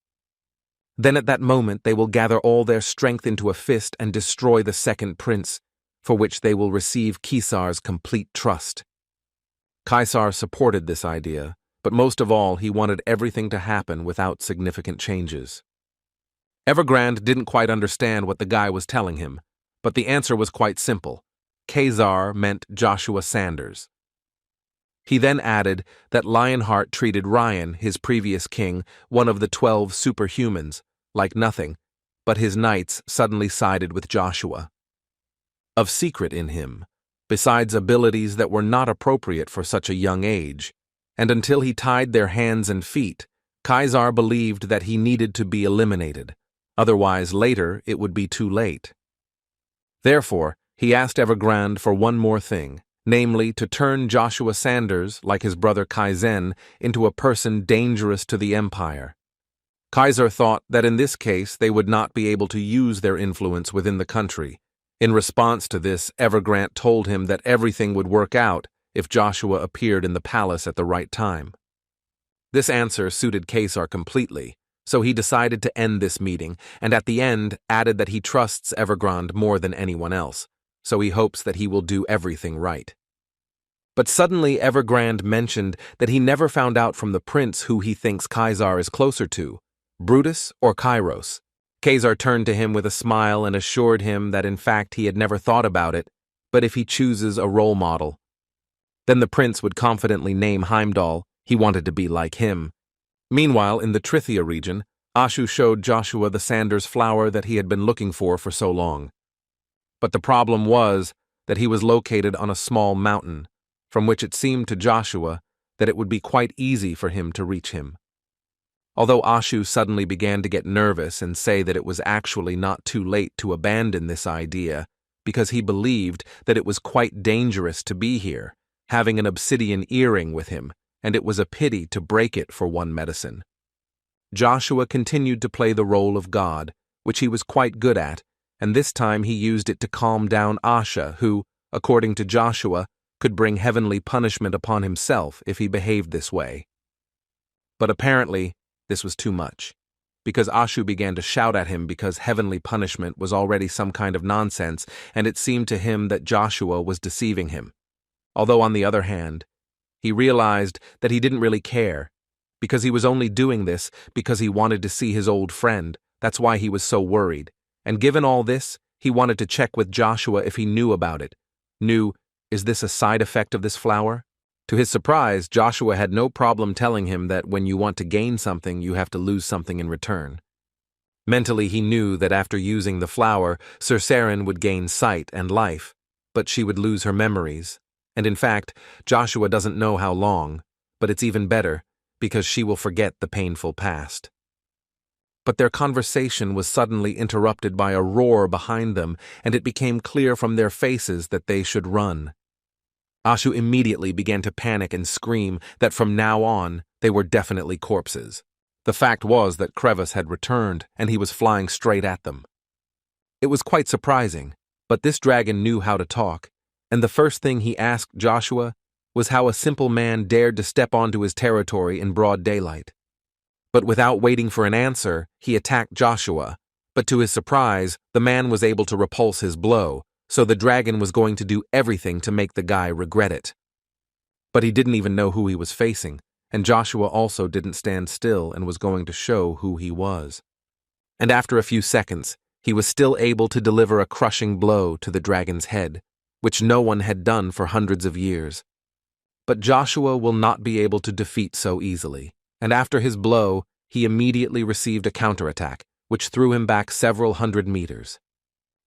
then at that moment they will gather all their strength into a fist and destroy the second prince, for which they will receive Caesar's complete trust. Caesar supported this idea, but most of all he wanted everything to happen without significant changes. Evergrande didn't quite understand what the guy was telling him, but the answer was quite simple. Caesar meant Joshua Sanders. He then added that Lionheart treated Ryan, his previous king, one of the 12 superhumans, like nothing, but his knights suddenly sided with Joshua. Of secret in him, besides abilities that were not appropriate for such a young age, and until he tied their hands and feet, Caesar believed that he needed to be eliminated, otherwise later it would be too late. Therefore, he asked Evergrande for one more thing, namely to turn Joshua Sanders, like his brother Kaizen, into a person dangerous to the empire. Kaiser thought that in this case they would not be able to use their influence within the country. In response to this, Evergrande told him that everything would work out if Joshua appeared in the palace at the right time. This answer suited Caesar completely, so he decided to end this meeting, and at the end added that he trusts Evergrande more than anyone else, so he hopes that he will do everything right. But suddenly Evergrande mentioned that he never found out from the prince who he thinks Caesar is closer to, Brutus or Kairos. Caesar turned to him with a smile and assured him that in fact he had never thought about it, but if he chooses a role model. Then the prince would confidently name Heimdall. He wanted to be like him. Meanwhile, in the Trithia region, Ashu showed Joshua the Sanders flower that he had been looking for so long. But the problem was that he was located on a small mountain, from which it seemed to Joshua that it would be quite easy for him to reach him. Although Ashu suddenly began to get nervous and say that it was actually not too late to abandon this idea, because he believed that it was quite dangerous to be here, having an obsidian earring with him, and it was a pity to break it for one medicine. Joshua continued to play the role of God, which he was quite good at, and this time he used it to calm down Asha, who, according to Joshua, could bring heavenly punishment upon himself if he behaved this way. But apparently, this was too much, because Ashu began to shout at him because heavenly punishment was already some kind of nonsense, and it seemed to him that Joshua was deceiving him. Although on the other hand, he realized that he didn't really care, because he was only doing this because he wanted to see his old friend. That's why he was so worried. And given all this, he wanted to check with Joshua if he knew about it. Is this a side effect of this flower? To his surprise, Joshua had no problem telling him that when you want to gain something, you have to lose something in return. Mentally, he knew that after using the flower, Seren would gain sight and life, but she would lose her memories. And in fact, Joshua doesn't know how long, but it's even better, because she will forget the painful past. But their conversation was suddenly interrupted by a roar behind them, and it became clear from their faces that they should run. Ashu immediately began to panic and scream that from now on, they were definitely corpses. The fact was that Crevice had returned, and he was flying straight at them. It was quite surprising, but this dragon knew how to talk, and the first thing he asked Joshua was how a simple man dared to step onto his territory in broad daylight. But without waiting for an answer, he attacked Joshua, but to his surprise, the man was able to repulse his blow, so the dragon was going to do everything to make the guy regret it. But he didn't even know who he was facing, and Joshua also didn't stand still and was going to show who he was. And after a few seconds, he was still able to deliver a crushing blow to the dragon's head, which no one had done for hundreds of years. But Joshua will not be able to defeat so easily, and after his blow, he immediately received a counterattack, which threw him back several hundred meters.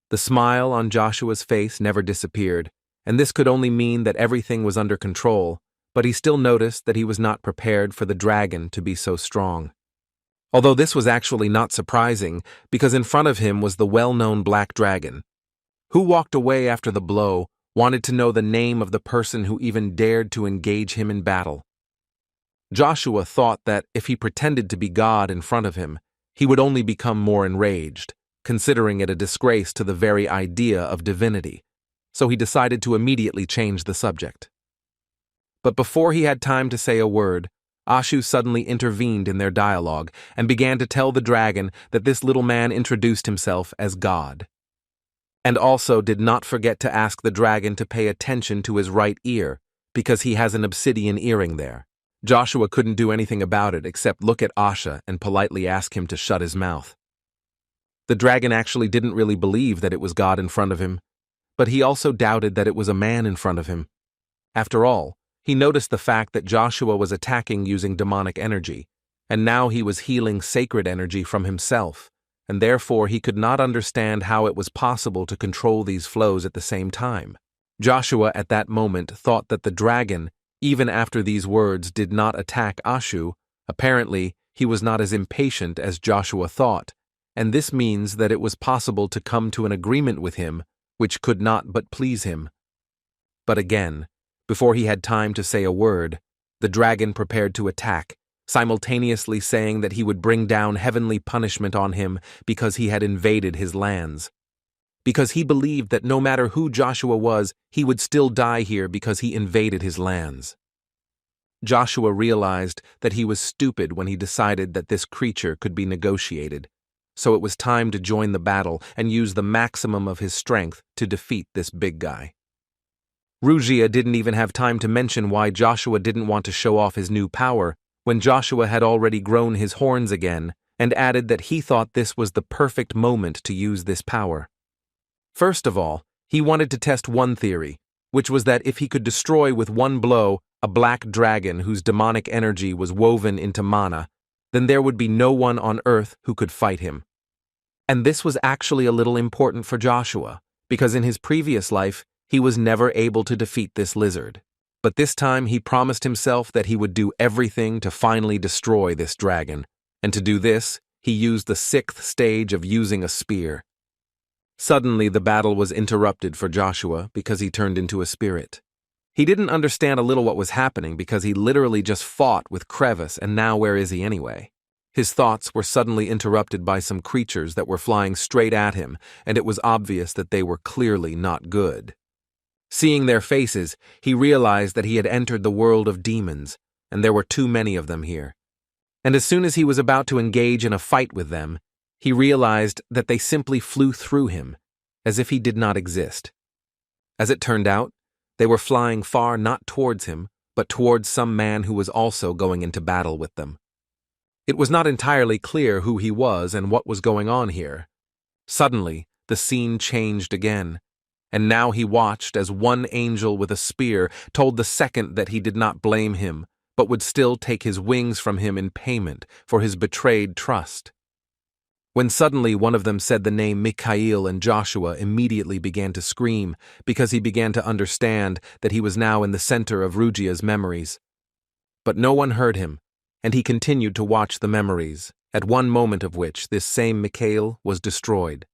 The smile on Joshua's face never disappeared, and this could only mean that everything was under control, but he still noticed that he was not prepared for the dragon to be so strong. Although this was actually not surprising, because in front of him was the well-known black dragon. Who walked away after the blow wanted to know the name of the person who even dared to engage him in battle. Joshua thought that if he pretended to be God in front of him, he would only become more enraged, considering it a disgrace to the very idea of divinity, so he decided to immediately change the subject. But before he had time to say a word, Ashu suddenly intervened in their dialogue and began to tell the dragon that this little man introduced himself as God. And also did not forget to ask the dragon to pay attention to his right ear, because he has an obsidian earring there. Joshua couldn't do anything about it except look at Asha and politely ask him to shut his mouth. The dragon actually didn't really believe that it was God in front of him, but he also doubted that it was a man in front of him. After all, he noticed the fact that Joshua was attacking using demonic energy, and now he was healing sacred energy from himself, and therefore he could not understand how it was possible to control these flows at the same time. Joshua at that moment thought that the dragon, even after these words, did not attack Ashu. Apparently, he was not as impatient as Joshua thought, and this means that it was possible to come to an agreement with him, which could not but please him. But again, before he had time to say a word, the dragon prepared to attack, simultaneously saying that he would bring down heavenly punishment on him because he had invaded his lands. Because he believed that no matter who Joshua was, he would still die here because he invaded his lands. Joshua realized that he was stupid when he decided that this creature could be negotiated, so it was time to join the battle and use the maximum of his strength to defeat this big guy. Rugia didn't even have time to mention why Joshua didn't want to show off his new power when Joshua had already grown his horns again and added that he thought this was the perfect moment to use this power. First of all, he wanted to test one theory, which was that if he could destroy with one blow a black dragon whose demonic energy was woven into mana, then there would be no one on earth who could fight him. And this was actually a little important for Joshua, because in his previous life, he was never able to defeat this lizard. But this time he promised himself that he would do everything to finally destroy this dragon, and to do this, he used the 6th stage of using a spear. Suddenly the battle was interrupted for Joshua because he turned into a spirit. He didn't understand a little what was happening because he literally just fought with Crevice, and now where is he anyway? His thoughts were suddenly interrupted by some creatures that were flying straight at him, and it was obvious that they were clearly not good. Seeing their faces, he realized that he had entered the world of demons, and there were too many of them here. And as soon as he was about to engage in a fight with them, he realized that they simply flew through him, as if he did not exist. As it turned out, they were flying far not towards him, but towards some man who was also going into battle with them. It was not entirely clear who he was and what was going on here. Suddenly, the scene changed again, and now he watched as one angel with a spear told the second that he did not blame him, but would still take his wings from him in payment for his betrayed trust. When suddenly one of them said the name Mikhail, and Joshua immediately began to scream because he began to understand that he was now in the center of Rugia's memories. But no one heard him, and he continued to watch the memories, at one moment of which this same Mikhail was destroyed.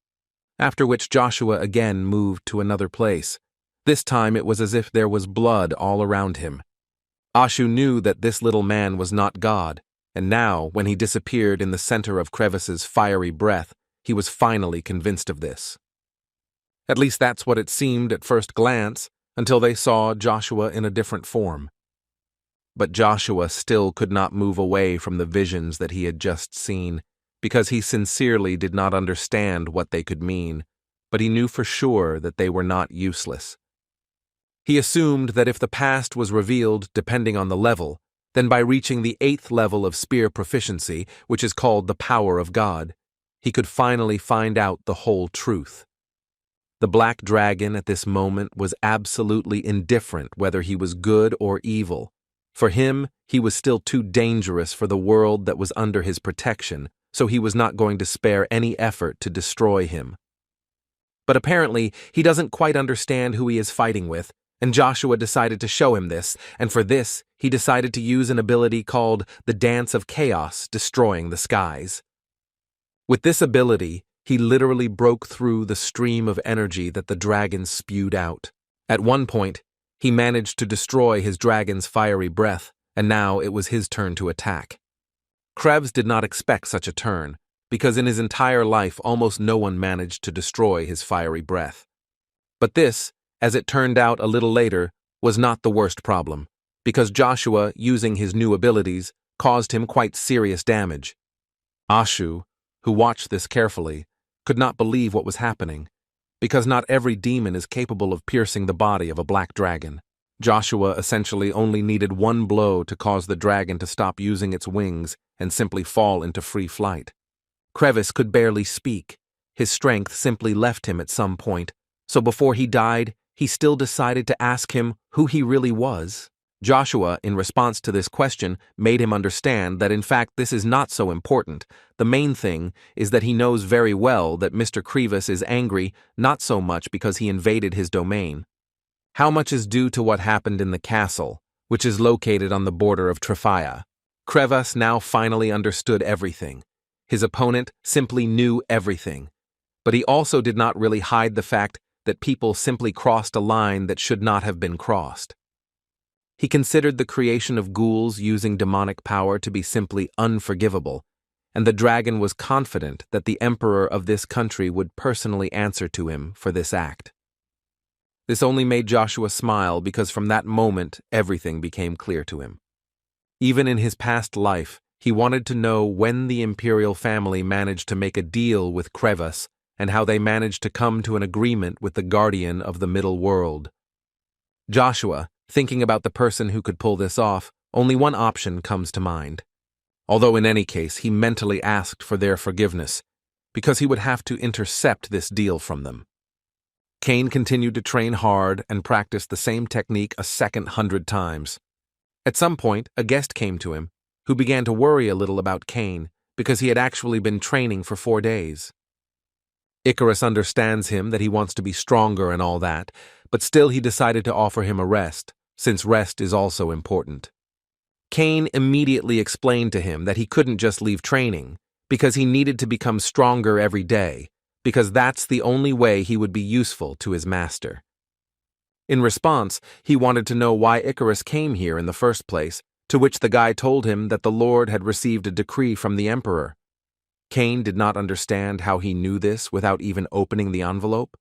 After which Joshua again moved to another place. This time it was as if there was blood all around him. Ashu knew that this little man was not God, and now, when he disappeared in the center of Crevice's fiery breath, he was finally convinced of this. At least that's what it seemed at first glance, until they saw Joshua in a different form. But Joshua still could not move away from the visions that he had just seen, because he sincerely did not understand what they could mean, but he knew for sure that they were not useless. He assumed that if the past was revealed depending on the level, then by reaching the 8th level of spear proficiency, which is called the power of God, he could finally find out the whole truth. The black dragon at this moment was absolutely indifferent whether he was good or evil. For him, he was still too dangerous for the world that was under his protection, so he was not going to spare any effort to destroy him. But apparently, he doesn't quite understand who he is fighting with, and Joshua decided to show him this, and for this, he decided to use an ability called the Dance of Chaos, destroying the skies. With this ability, he literally broke through the stream of energy that the dragon spewed out. At one point, he managed to destroy his dragon's fiery breath, and now it was his turn to attack. Krebs did not expect such a turn, because in his entire life almost no one managed to destroy his fiery breath. But this, as it turned out a little later, was not the worst problem, because Joshua, using his new abilities, caused him quite serious damage. Ashu, who watched this carefully, could not believe what was happening, because not every demon is capable of piercing the body of a black dragon. Joshua essentially only needed one blow to cause the dragon to stop using its wings and simply fall into free flight. Crevice could barely speak. His strength simply left him at some point, so before he died, he still decided to ask him who he really was. Joshua, in response to this question, made him understand that in fact this is not so important. The main thing is that he knows very well that Mr. Crevice is angry not so much because he invaded his domain. How much is due to what happened in the castle, which is located on the border of Trifian. Crevice now finally understood everything. His opponent simply knew everything. But he also did not really hide the fact that people simply crossed a line that should not have been crossed. He considered the creation of ghouls using demonic power to be simply unforgivable, and the dragon was confident that the emperor of this country would personally answer to him for this act. This only made Joshua smile because from that moment everything became clear to him. Even in his past life, he wanted to know when the Imperial family managed to make a deal with Crevice and how they managed to come to an agreement with the guardian of the middle world. Joshua, thinking about the person who could pull this off, only one option comes to mind. Although in any case, he mentally asked for their forgiveness, because he would have to intercept this deal from them. Cain continued to train hard and practice the same technique a second 100 times. At some point, a guest came to him, who began to worry a little about Cain, because he had actually been training for 4 days. Icarus understands him that he wants to be stronger and all that, but still he decided to offer him a rest, since rest is also important. Cain immediately explained to him that he couldn't just leave training, because he needed to become stronger every day, because that's the only way he would be useful to his master. In response, he wanted to know why Icarus came here in the first place, to which the guy told him that the Lord had received a decree from the Emperor. Cain did not understand how he knew this without even opening the envelope.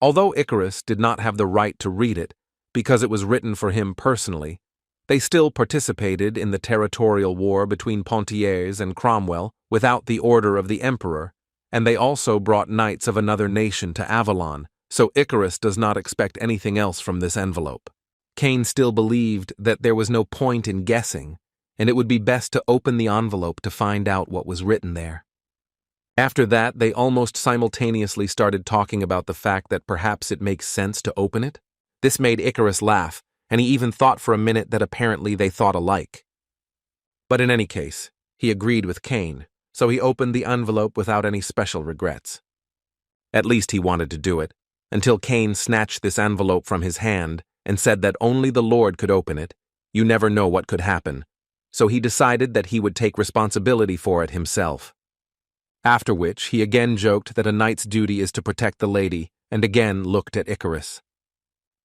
Although Icarus did not have the right to read it, because it was written for him personally, they still participated in the territorial war between Poitiers and Cromwell without the order of the Emperor, and they also brought knights of another nation to Avalon, so Icarus does not expect anything else from this envelope. Cain still believed that there was no point in guessing, and it would be best to open the envelope to find out what was written there. After that, they almost simultaneously started talking about the fact that perhaps it makes sense to open it. This made Icarus laugh, and he even thought for a minute that apparently they thought alike. But in any case, he agreed with Cain, so he opened the envelope without any special regrets. At least he wanted to do it, until Cain snatched this envelope from his hand and said that only the Lord could open it. You never know what could happen. So he decided that he would take responsibility for it himself. After which, he again joked that a knight's duty is to protect the lady, and again looked at Icarus.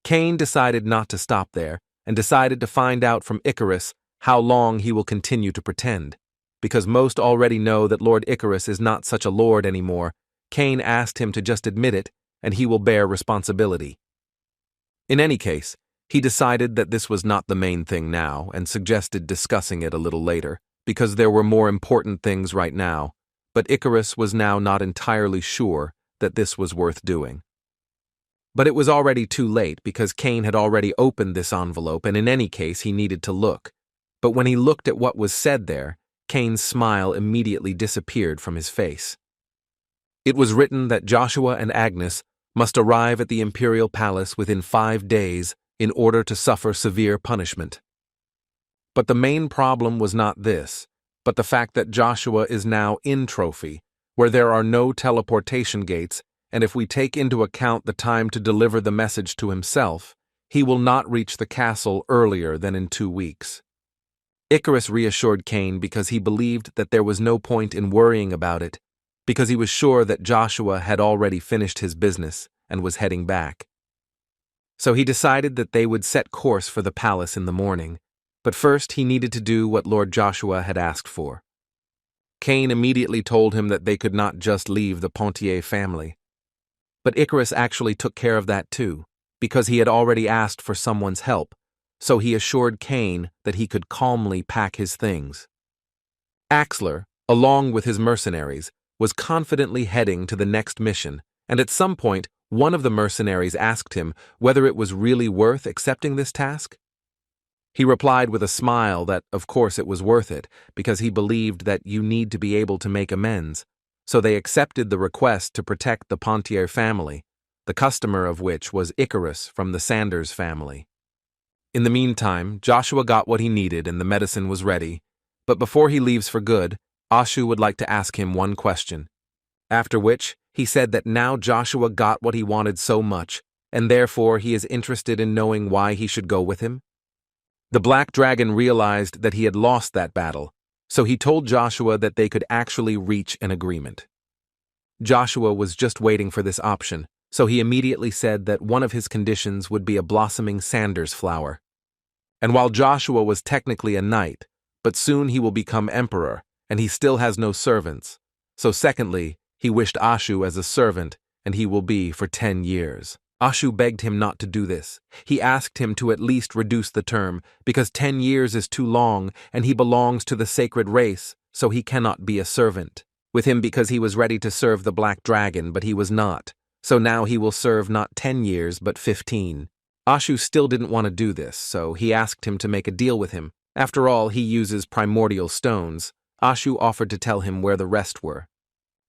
Cain decided not to stop there, and decided to find out from Icarus how long he will continue to pretend. Because most already know that Lord Icarus is not such a lord anymore, Cain asked him to just admit it, and he will bear responsibility. In any case, he decided that this was not the main thing now, and suggested discussing it a little later, because there were more important things right now, but Icarus was now not entirely sure that this was worth doing. But it was already too late because Cain had already opened this envelope, and in any case he needed to look. But when he looked at what was said there, Cain's smile immediately disappeared from his face. It was written that Joshua and Agnes must arrive at the Imperial Palace within 5 days in order to suffer severe punishment. But the main problem was not this, but the fact that Joshua is now in Trophy, where there are no teleportation gates, and if we take into account the time to deliver the message to himself, he will not reach the castle earlier than in 2 weeks. Icarus reassured Cain because he believed that there was no point in worrying about it, because he was sure that Joshua had already finished his business and was heading back. So he decided that they would set course for the palace in the morning, but first he needed to do what Lord Joshua had asked for. Cain immediately told him that they could not just leave the Poitiers family. But Icarus actually took care of that too, because he had already asked for someone's help, so he assured Cain that he could calmly pack his things. Axler, along with his mercenaries, was confidently heading to the next mission, and at some point, one of the mercenaries asked him whether it was really worth accepting this task. He replied with a smile that, of course, it was worth it, because he believed that you need to be able to make amends, so they accepted the request to protect the Poitiers family, the customer of which was Icarus from the Sanders family. In the meantime, Joshua got what he needed and the medicine was ready, but before he leaves for good, Ashu would like to ask him one question. After which, he said that now Joshua got what he wanted so much, and therefore he is interested in knowing why he should go with him. The Black Dragon realized that he had lost that battle, so he told Joshua that they could actually reach an agreement. Joshua was just waiting for this option, so he immediately said that one of his conditions would be a blossoming Sanders flower. And while Joshua was technically a knight, but soon he will become emperor, and he still has no servants, so secondly, he wished Ashu as a servant, and he will be for 10 years. Ashu begged him not to do this. He asked him to at least reduce the term, because 10 years is too long, and he belongs to the sacred race, so he cannot be a servant. With him because he was ready to serve the Black Dragon, but he was not, so now he will serve not 10 years, but 15. Ashu still didn't want to do this, so he asked him to make a deal with him. After all, he uses primordial stones. Ashu offered to tell him where the rest were.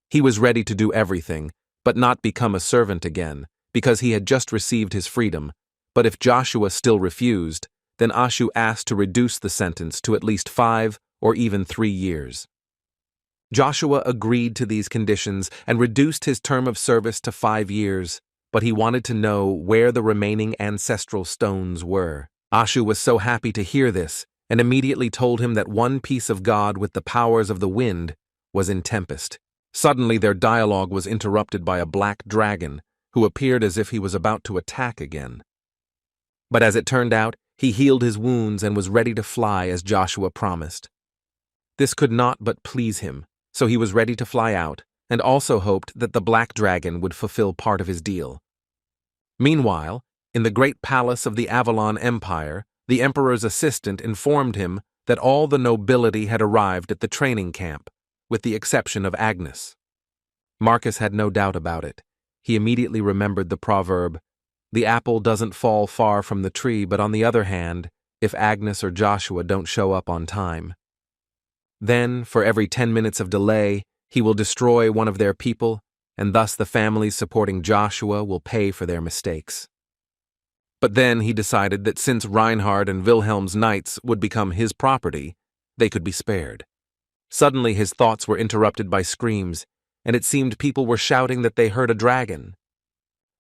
He was ready to do everything, but not become a servant again, because he had just received his freedom. But if Joshua still refused, then Ashu asked to reduce the sentence to at least 5 or even 3 years. Joshua agreed to these conditions and reduced his term of service to 5 years, but he wanted to know where the remaining ancestral stones were. Ashu was so happy to hear this, and immediately told him that one piece of God with the powers of the wind was in Tempest. Suddenly their dialogue was interrupted by a black dragon, who appeared as if he was about to attack again. But as it turned out, he healed his wounds and was ready to fly as Joshua promised. This could not but please him, so he was ready to fly out, and also hoped that the Black Dragon would fulfill part of his deal. Meanwhile, in the great palace of the Avalon Empire, the Emperor's assistant informed him that all the nobility had arrived at the training camp, with the exception of Agnes. Marcus had no doubt about it. He immediately remembered the proverb, "The apple doesn't fall far from the tree, but on the other hand, if Agnes or Joshua don't show up on time. Then, for every 10 minutes of delay, he will destroy one of their people, and thus the families supporting Joshua will pay for their mistakes." But then he decided that since Reinhard and Wilhelm's knights would become his property, they could be spared. Suddenly his thoughts were interrupted by screams, and it seemed people were shouting that they heard a dragon.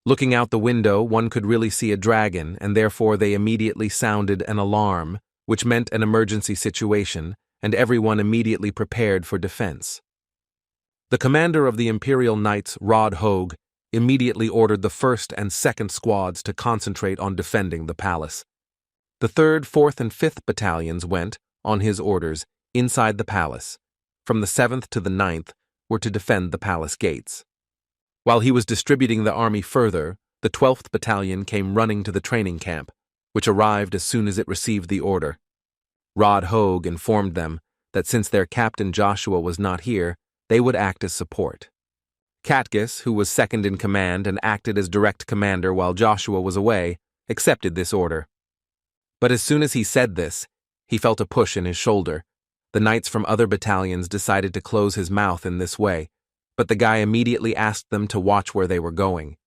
Looking out the window, one could really see a dragon, and therefore they immediately sounded an alarm, which meant an emergency situation, and everyone immediately prepared for defense. The commander of the Imperial Knights, Rod Hogue, immediately ordered the 1st and 2nd squads to concentrate on defending the palace. The 3rd, 4th, and 5th battalions went, on his orders, inside the palace. From the 7th to the 9th were to defend the palace gates. While he was distributing the army further, the 12th battalion came running to the training camp, which arrived as soon as it received the order. Rod Hogue informed them that since their captain Joshua was not here, they would act as support. Catgis, who was second in command and acted as direct commander while Joshua was away, accepted this order. But as soon as he said this, he felt a push in his shoulder. The knights from other battalions decided to close his mouth in this way, but the guy immediately asked them to watch where they were going.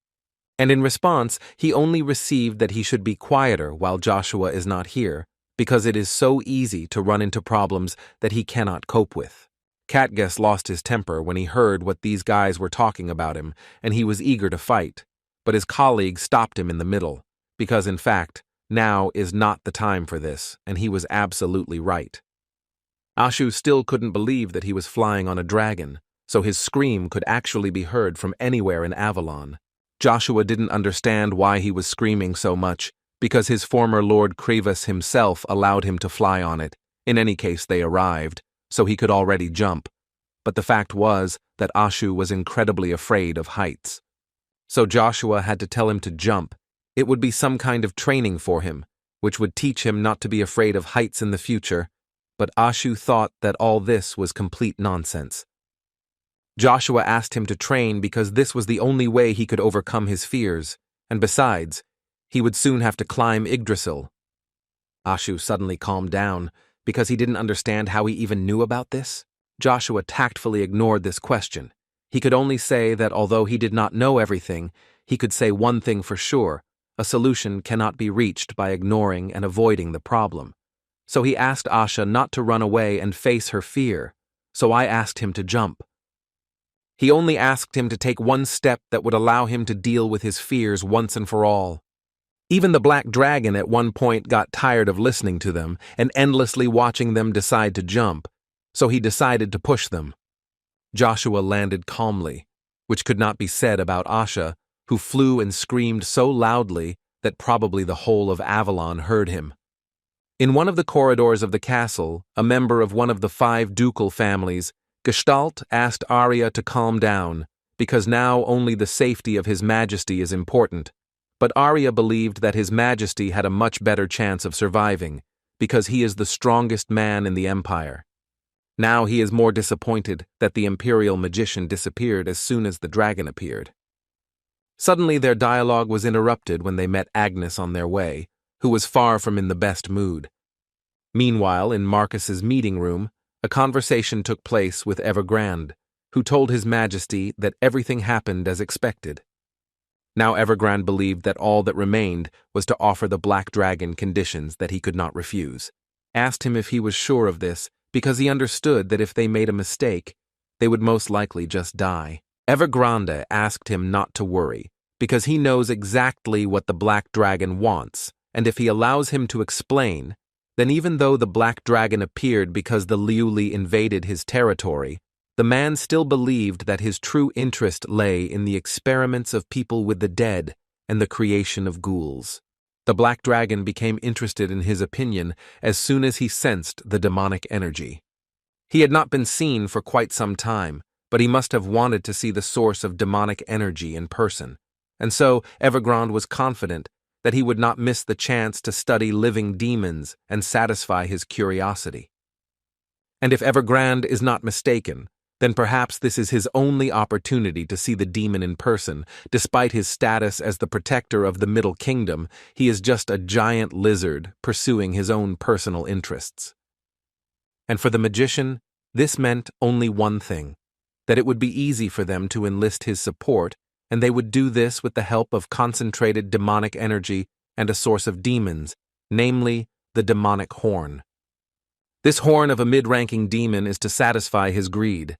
And in response, he only received that he should be quieter while Joshua is not here, because it is so easy to run into problems that he cannot cope with. Catgis lost his temper when he heard what these guys were talking about him, and he was eager to fight, but his colleague stopped him in the middle, because in fact, now is not the time for this, and he was absolutely right. Ashu still couldn't believe that he was flying on a dragon, so his scream could actually be heard from anywhere in Avalon. Joshua didn't understand why he was screaming so much, because his former Lord Krivas himself allowed him to fly on it. In any case, they arrived, so he could already jump. But the fact was that Ashu was incredibly afraid of heights. So Joshua had to tell him to jump. It would be some kind of training for him, which would teach him not to be afraid of heights in the future, but Ashu thought that all this was complete nonsense. Joshua asked him to train because this was the only way he could overcome his fears, and besides, he would soon have to climb Yggdrasil. Ashu suddenly calmed down, because he didn't understand how he even knew about this. Joshua tactfully ignored this question. He could only say that although he did not know everything, he could say one thing for sure: a solution cannot be reached by ignoring and avoiding the problem. So he asked Asha not to run away and face her fear, so I asked him to jump. He only asked him to take one step that would allow him to deal with his fears once and for all. Even the Black Dragon at one point got tired of listening to them and endlessly watching them decide to jump, so he decided to push them. Joshua landed calmly, which could not be said about Asha, who flew and screamed so loudly that probably the whole of Avalon heard him. In one of the corridors of the castle, a member of one of the 5 ducal families, Gestalt, asked Arya to calm down, because now only the safety of His Majesty is important. But Arya believed that His Majesty had a much better chance of surviving, because he is the strongest man in the Empire. Now he is more disappointed that the Imperial magician disappeared as soon as the dragon appeared. Suddenly their dialogue was interrupted when they met Agnes on their way, who was far from in the best mood. Meanwhile, in Marcus's meeting room, a conversation took place with Evergrande, who told His Majesty that everything happened as expected. Now Evergrande believed that all that remained was to offer the Black Dragon conditions that he could not refuse. Asked him if he was sure of this, because he understood that if they made a mistake, they would most likely just die. Evergrande asked him not to worry, because he knows exactly what the Black Dragon wants, and if he allows him to explain, then even though the Black Dragon appeared because the Liuli invaded his territory, the man still believed that his true interest lay in the experiments of people with the dead and the creation of ghouls. The black dragon became interested in his opinion as soon as he sensed the demonic energy. He had not been seen for quite some time, but he must have wanted to see the source of demonic energy in person, and so Evergrande was confident that he would not miss the chance to study living demons and satisfy his curiosity. And if Evergrande is not mistaken, then perhaps this is his only opportunity to see the demon in person. Despite his status as the protector of the Middle Kingdom, he is just a giant lizard pursuing his own personal interests. And for the magician, this meant only one thing, that it would be easy for them to enlist his support, and they would do this with the help of concentrated demonic energy and a source of demons, namely the demonic horn. This horn of a mid-ranking demon is to satisfy his greed,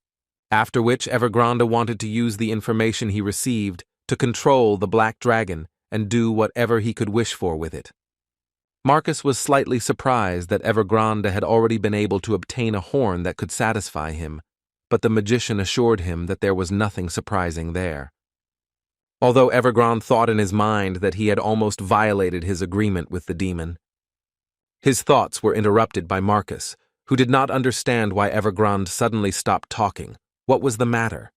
after which Evergrande wanted to use the information he received to control the black dragon and do whatever he could wish for with it. Marcus was slightly surprised that Evergrande had already been able to obtain a horn that could satisfy him, but the magician assured him that there was nothing surprising there. Although Evergrande thought in his mind that he had almost violated his agreement with the demon. His thoughts were interrupted by Marcus, who did not understand why Evergrande suddenly stopped talking. What was the matter?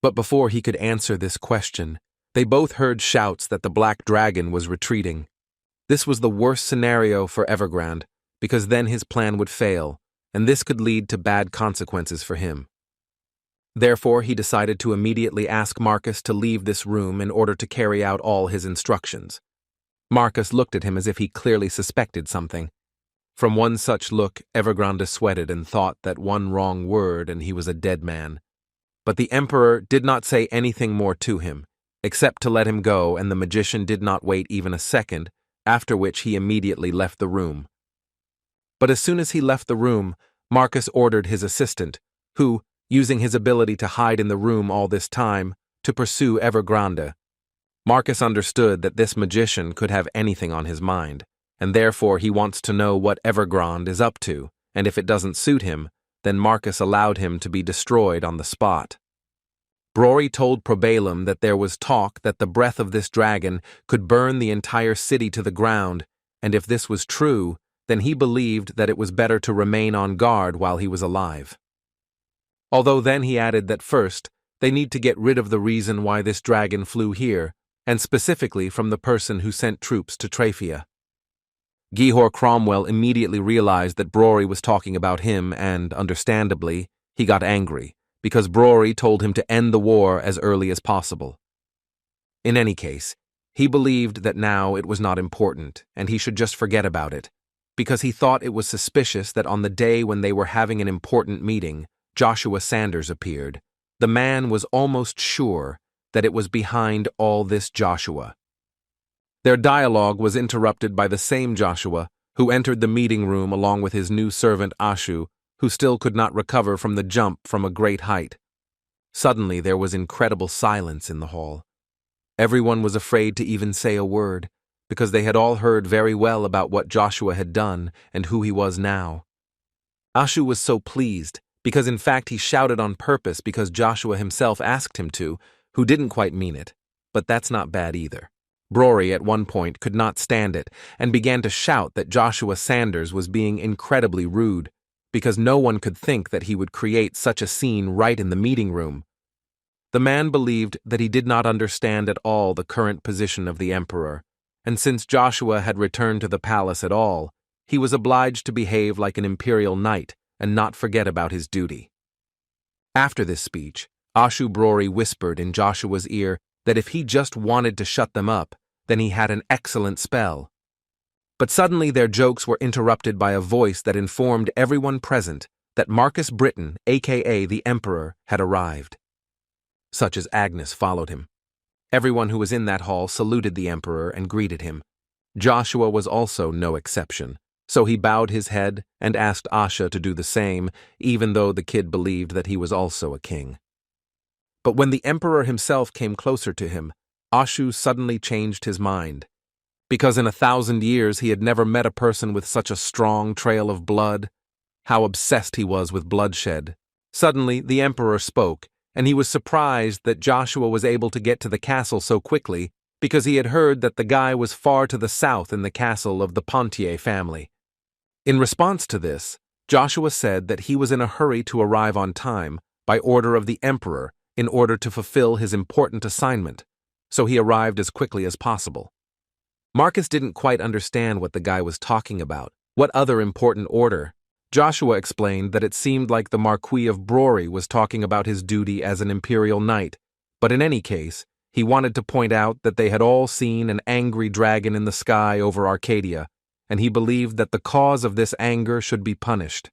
But before he could answer this question, they both heard shouts that the black dragon was retreating. This was the worst scenario for Evergrande, because then his plan would fail, and this could lead to bad consequences for him. Therefore, he decided to immediately ask Marcus to leave this room in order to carry out all his instructions. Marcus looked at him as if he clearly suspected something. From one such look, Evergrande sweated and thought that one wrong word and he was a dead man. But the Emperor did not say anything more to him, except to let him go, and the magician did not wait even a second, after which he immediately left the room. But as soon as he left the room, Marcus ordered his assistant, who, using his ability to hide in the room all this time, to pursue Evergrande. Marcus understood that this magician could have anything on his mind, and therefore he wants to know what Evergrande is up to, and if it doesn't suit him, then Marcus allowed him to be destroyed on the spot. Brory told Probelum that there was talk that the breath of this dragon could burn the entire city to the ground, and if this was true, then he believed that it was better to remain on guard while he was alive. Although then he added that first, they need to get rid of the reason why this dragon flew here, and specifically from the person who sent troops to Trifian. Gihor Cromwell immediately realized that Brory was talking about him and, understandably, he got angry, because Brory told him to end the war as early as possible. In any case, he believed that now it was not important, and he should just forget about it, because he thought it was suspicious that on the day when they were having an important meeting, Joshua Sanders appeared. The man was almost sure that it was behind all this Joshua. Their dialogue was interrupted by the same Joshua, who entered the meeting room along with his new servant Ashu, who still could not recover from the jump from a great height. Suddenly there was incredible silence in the hall. Everyone was afraid to even say a word, because they had all heard very well about what Joshua had done and who he was now. Ashu was so pleased, because in fact he shouted on purpose because Joshua himself asked him to, who didn't quite mean it, but that's not bad either. Brory at one point could not stand it and began to shout that Joshua Sanders was being incredibly rude, because no one could think that he would create such a scene right in the meeting room. The man believed that he did not understand at all the current position of the Emperor, and since Joshua had returned to the palace at all, he was obliged to behave like an Imperial knight and not forget about his duty. After this speech, Ashu Brory whispered in Joshua's ear that if he just wanted to shut them up, then he had an excellent spell. But suddenly their jokes were interrupted by a voice that informed everyone present that Marcus Britain, aka the Emperor, had arrived. Such as Agnes followed him. Everyone who was in that hall saluted the Emperor and greeted him. Joshua was also no exception, so he bowed his head and asked Asha to do the same, even though the kid believed that he was also a king. But when the Emperor himself came closer to him, Ashu suddenly changed his mind. Because in 1,000 years he had never met a person with such a strong trail of blood, how obsessed he was with bloodshed. Suddenly the Emperor spoke, and he was surprised that Joshua was able to get to the castle so quickly, because he had heard that the guy was far to the south in the castle of the Pontier family. In response to this, Joshua said that he was in a hurry to arrive on time by order of the emperor in order to fulfill his important assignment, so he arrived as quickly as possible. Marcus didn't quite understand what the guy was talking about. What other important order? Joshua explained that it seemed like the Marquis of Brory was talking about his duty as an Imperial knight, but in any case, he wanted to point out that they had all seen an angry dragon in the sky over Arcadia, and he believed that the cause of this anger should be punished.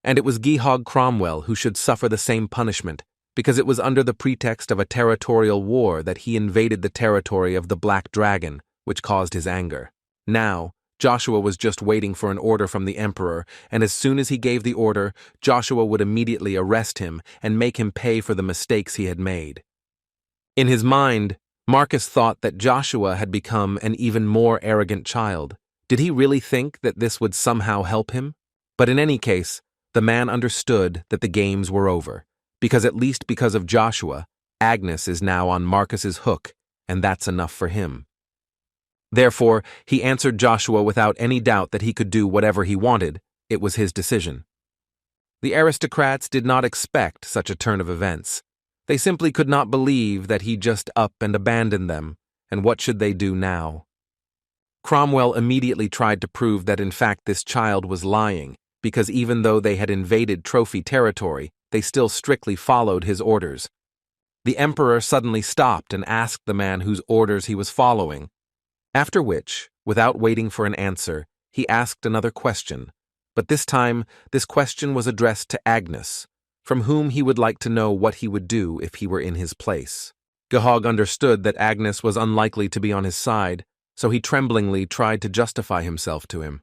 And it was Gihog Cromwell who should suffer the same punishment, because it was under the pretext of a territorial war that he invaded the territory of the Black Dragon, which caused his anger. Now, Joshua was just waiting for an order from the emperor, and as soon as he gave the order, Joshua would immediately arrest him and make him pay for the mistakes he had made. In his mind, Marcus thought that Joshua had become an even more arrogant child. Did he really think that this would somehow help him? But in any case, the man understood that the games were over, because at least because of Joshua, Agnes is now on Marcus's hook, and that's enough for him. Therefore, he answered Joshua without any doubt that he could do whatever he wanted. It was his decision. The aristocrats did not expect such a turn of events. They simply could not believe that he just up and abandoned them, and what should they do now? Cromwell immediately tried to prove that in fact this child was lying, because even though they had invaded trophy territory, they still strictly followed his orders. The emperor suddenly stopped and asked the man whose orders he was following, after which, without waiting for an answer, he asked another question, but this time this question was addressed to Agnes, from whom he would like to know what he would do if he were in his place. Gihog understood that Agnes was unlikely to be on his side, so he tremblingly tried to justify himself to him.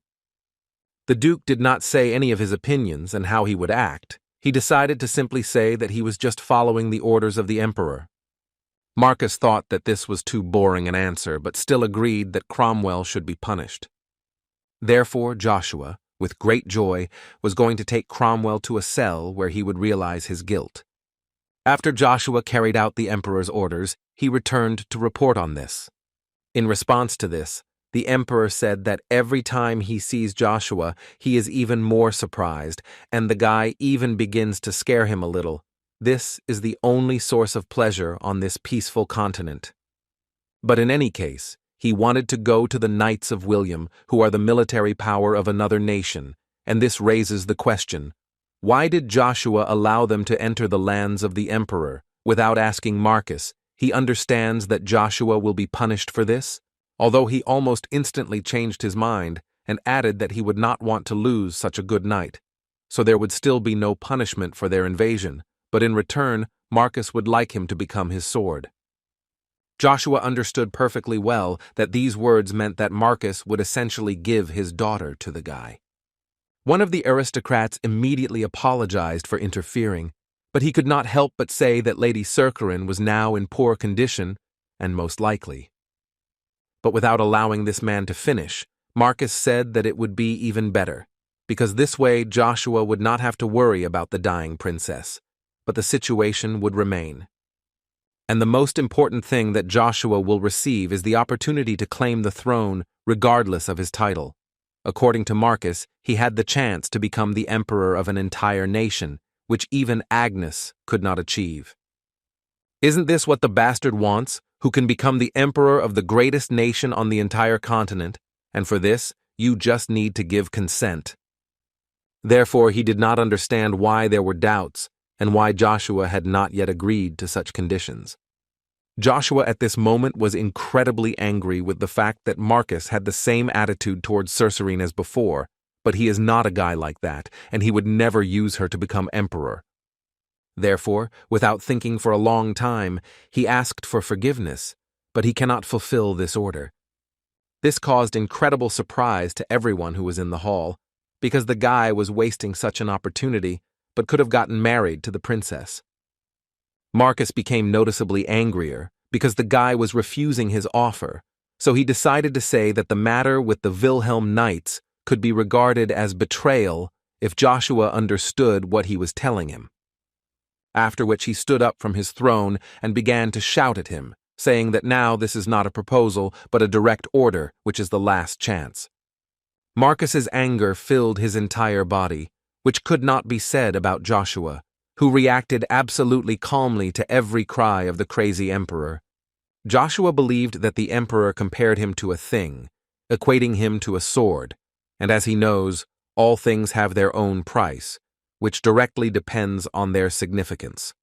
The Duke did not say any of his opinions and how he would act. He decided to simply say that he was just following the orders of the emperor. Marcus thought that this was too boring an answer, but still agreed that Cromwell should be punished. Therefore, Joshua, with great joy, was going to take Cromwell to a cell where he would realize his guilt. After Joshua carried out the emperor's orders, he returned to report on this. In response to this, the emperor said that every time he sees Joshua, he is even more surprised, and the guy even begins to scare him a little. This is the only source of pleasure on this peaceful continent. But in any case, he wanted to go to the Knights of William, who are the military power of another nation, and this raises the question, why did Joshua allow them to enter the lands of the emperor without asking Marcus? He understands that Joshua will be punished for this, although he almost instantly changed his mind and added that he would not want to lose such a good knight, so there would still be no punishment for their invasion, but in return, Marcus would like him to become his sword. Joshua understood perfectly well that these words meant that Marcus would essentially give his daughter to the guy. One of the aristocrats immediately apologized for interfering, but he could not help but say that Lady Cercorin was now in poor condition, and most likely. But without allowing this man to finish, Marcus said that it would be even better, because this way Joshua would not have to worry about the dying princess, but the situation would remain. And the most important thing that Joshua will receive is the opportunity to claim the throne regardless of his title. According to Marcus, he had the chance to become the emperor of an entire nation, which even Agnes could not achieve. Isn't this what the bastard wants, who can become the emperor of the greatest nation on the entire continent, and for this, you just need to give consent. Therefore, he did not understand why there were doubts, and why Joshua had not yet agreed to such conditions. Joshua at this moment was incredibly angry with the fact that Marcus had the same attitude towards Cercorin as before, but he is not a guy like that, and he would never use her to become emperor. Therefore, without thinking for a long time, he asked for forgiveness, but he cannot fulfill this order. This caused incredible surprise to everyone who was in the hall, because the guy was wasting such an opportunity, but could have gotten married to the princess. Marcus became noticeably angrier because the guy was refusing his offer, so he decided to say that the matter with the Wilhelm Knights could be regarded as betrayal if Joshua understood what he was telling him. After which he stood up from his throne and began to shout at him, saying that now this is not a proposal, but a direct order, which is the last chance. Marcus's anger filled his entire body, which could not be said about Joshua, who reacted absolutely calmly to every cry of the crazy emperor. Joshua believed that the emperor compared him to a thing, equating him to a sword, and as he knows, all things have their own price, which directly depends on their significance.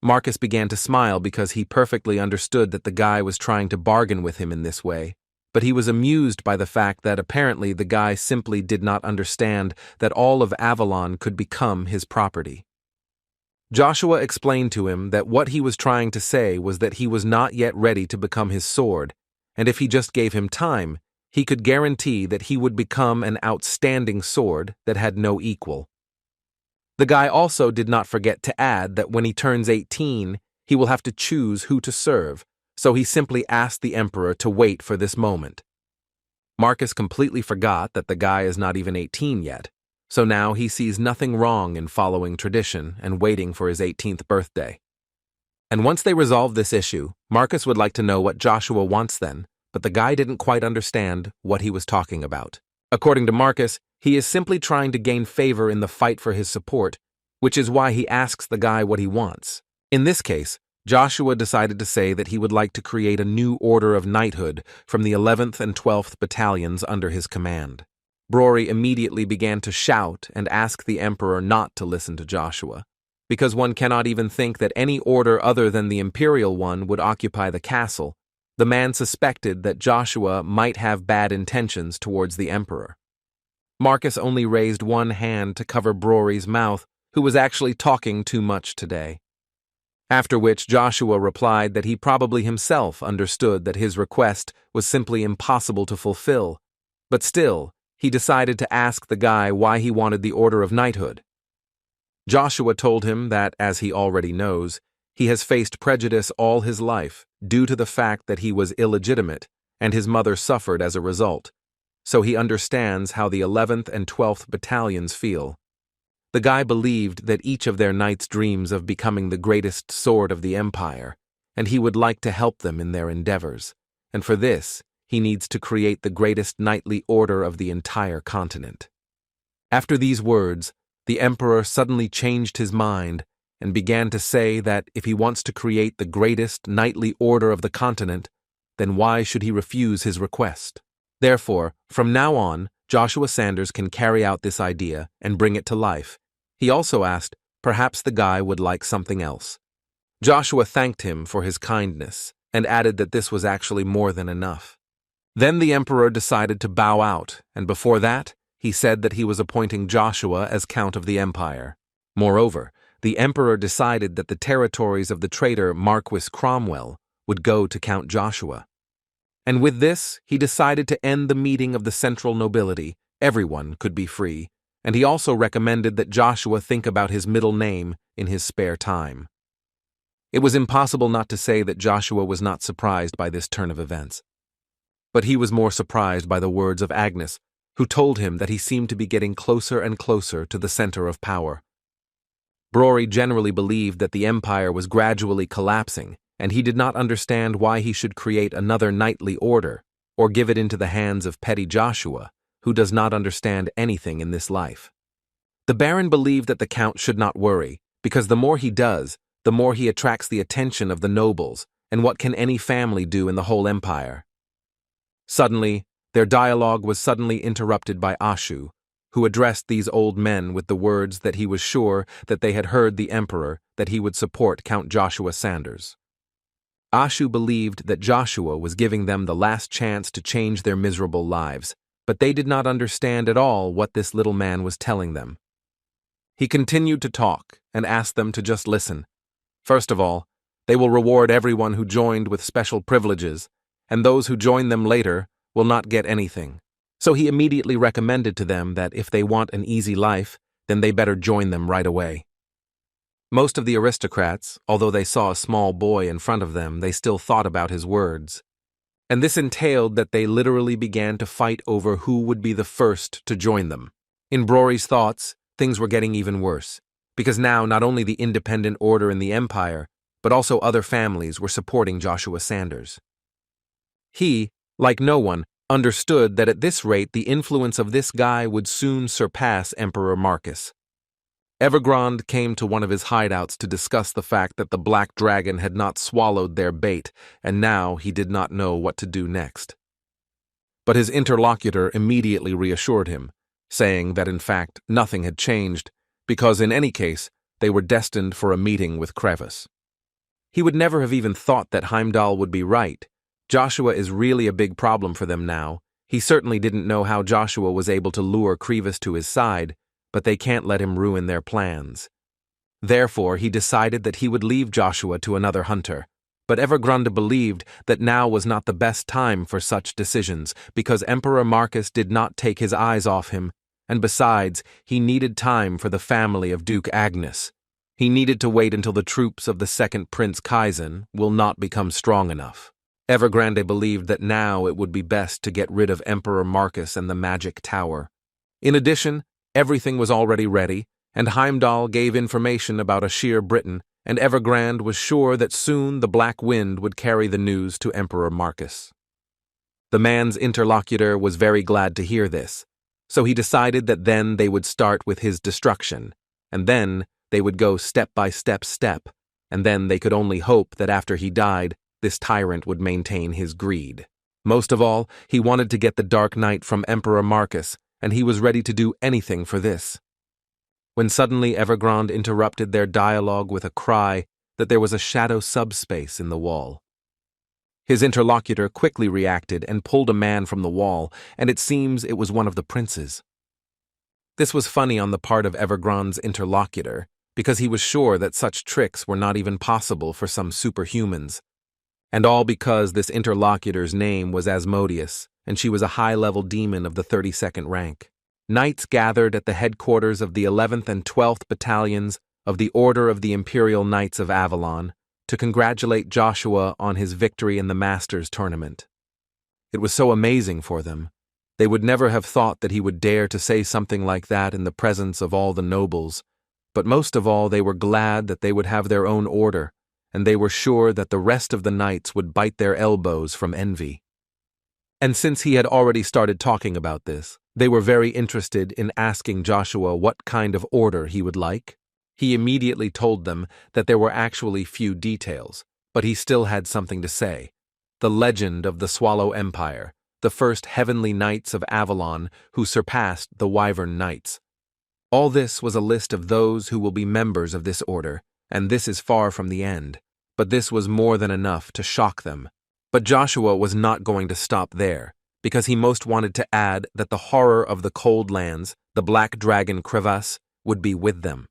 Marcus began to smile because he perfectly understood that the guy was trying to bargain with him in this way, but he was amused by the fact that apparently the guy simply did not understand that all of Avalon could become his property. Joshua explained to him that what he was trying to say was that he was not yet ready to become his sword, and if he just gave him time, he could guarantee that he would become an outstanding sword that had no equal. The guy also did not forget to add that when he turns 18, he will have to choose who to serve, so he simply asked the emperor to wait for this moment. Marcus completely forgot that the guy is not even 18 yet, so now he sees nothing wrong in following tradition and waiting for his 18th birthday. And once they resolve this issue, Marcus would like to know what Joshua wants then, but the guy didn't quite understand what he was talking about. According to Marcus, he is simply trying to gain favor in the fight for his support, which is why he asks the guy what he wants. In this case, Joshua decided to say that he would like to create a new order of knighthood from the 11th and 12th battalions under his command. Brory immediately began to shout and ask the emperor not to listen to Joshua, because one cannot even think that any order other than the Imperial one would occupy the castle. The man suspected that Joshua might have bad intentions towards the emperor. Marcus only raised one hand to cover Brory's mouth, who was actually talking too much today. After which Joshua replied that he probably himself understood that his request was simply impossible to fulfill, but still, he decided to ask the guy why he wanted the order of knighthood. Joshua told him that, as he already knows, he has faced prejudice all his life due to the fact that he was illegitimate and his mother suffered as a result, so he understands how the 11th and 12th battalions feel. The guy believed that each of their knights dreams of becoming the greatest sword of the empire, and he would like to help them in their endeavors, and for this, he needs to create the greatest knightly order of the entire continent. After these words, the emperor suddenly changed his mind and began to say that if he wants to create the greatest knightly order of the continent, then why should he refuse his request? Therefore, from now on, Joshua Sanders can carry out this idea and bring it to life. He also asked, perhaps the guy would like something else. Joshua thanked him for his kindness and added that this was actually more than enough. Then the emperor decided to bow out, and before that, he said that he was appointing Joshua as Count of the Empire. Moreover, the emperor decided that the territories of the traitor Marquis Cromwell would go to Count Joshua. And with this, he decided to end the meeting of the central nobility. Everyone could be free, and he also recommended that Joshua think about his middle name in his spare time. It was impossible not to say that Joshua was not surprised by this turn of events. But he was more surprised by the words of Agnes, who told him that he seemed to be getting closer and closer to the center of power. Brory generally believed that the empire was gradually collapsing, and he did not understand why he should create another knightly order, or give it into the hands of petty Joshua, who does not understand anything in this life. The Baron believed that the Count should not worry, because the more he does, the more he attracts the attention of the nobles, and what can any family do in the whole empire? Suddenly, their dialogue was suddenly interrupted by Ashu, who addressed these old men with the words that he was sure that they had heard the emperor that he would support Count Joshua Sanders. Ashu believed that Joshua was giving them the last chance to change their miserable lives, but they did not understand at all what this little man was telling them. He continued to talk and asked them to just listen. First of all, they will reward everyone who joined with special privileges, and those who join them later will not get anything. So he immediately recommended to them that if they want an easy life, then they better join them right away. Most of the aristocrats, although they saw a small boy in front of them, they still thought about his words. And this entailed that they literally began to fight over who would be the first to join them. In Brory's thoughts, things were getting even worse, because now not only the independent order in the empire, but also other families were supporting Joshua Sanders. He, like no one, understood that at this rate the influence of this guy would soon surpass Emperor Marcus. Evergrande came to one of his hideouts to discuss the fact that the black dragon had not swallowed their bait, and now he did not know what to do next. But his interlocutor immediately reassured him, saying that in fact nothing had changed, because in any case they were destined for a meeting with Crevice. He would never have even thought that Heimdall would be right. Joshua is really a big problem for them now. He certainly didn't know how Joshua was able to lure Crevice to his side, but they can't let him ruin their plans. Therefore, he decided that he would leave Joshua to another hunter. But Evergrande believed that now was not the best time for such decisions, because Emperor Marcus did not take his eyes off him, and besides, he needed time for the family of Duke Agnes. He needed to wait until the troops of the second Prince Kaizen will not become strong enough. Evergrande believed that now it would be best to get rid of Emperor Marcus and the Magic Tower. In addition, everything was already ready, and Heimdall gave information about Ashir Britain, and Evergrande was sure that soon the Black Wind would carry the news to Emperor Marcus. The man's interlocutor was very glad to hear this, so he decided that then they would start with his destruction, and then they would go step by step, and then they could only hope that after he died, this tyrant would maintain his greed. Most of all, he wanted to get the Dark Knight from Emperor Marcus, and he was ready to do anything for this. When suddenly Evergrande interrupted their dialogue with a cry that there was a shadow subspace in the wall. His interlocutor quickly reacted and pulled a man from the wall, and it seems it was one of the princes. This was funny on the part of Evergrande's interlocutor, because he was sure that such tricks were not even possible for some superhumans. And all because this interlocutor's name was Asmodeus, and she was a high-level demon of the 32nd rank. Knights gathered at the headquarters of the 11th and 12th Battalions of the Order of the Imperial Knights of Avalon to congratulate Joshua on his victory in the Masters tournament. It was so amazing for them. They would never have thought that he would dare to say something like that in the presence of all the nobles, but most of all they were glad that they would have their own order, and they were sure that the rest of the knights would bite their elbows from envy. And since he had already started talking about this, they were very interested in asking Joshua what kind of order he would like. He immediately told them that there were actually few details, but he still had something to say. The legend of the Swallow Empire, the first heavenly knights of Avalon who surpassed the Wyvern Knights. All this was a list of those who will be members of this order, and this is far from the end, but this was more than enough to shock them. But Joshua was not going to stop there, because he most wanted to add that the horror of the cold lands, the black dragon Crevasse, would be with them.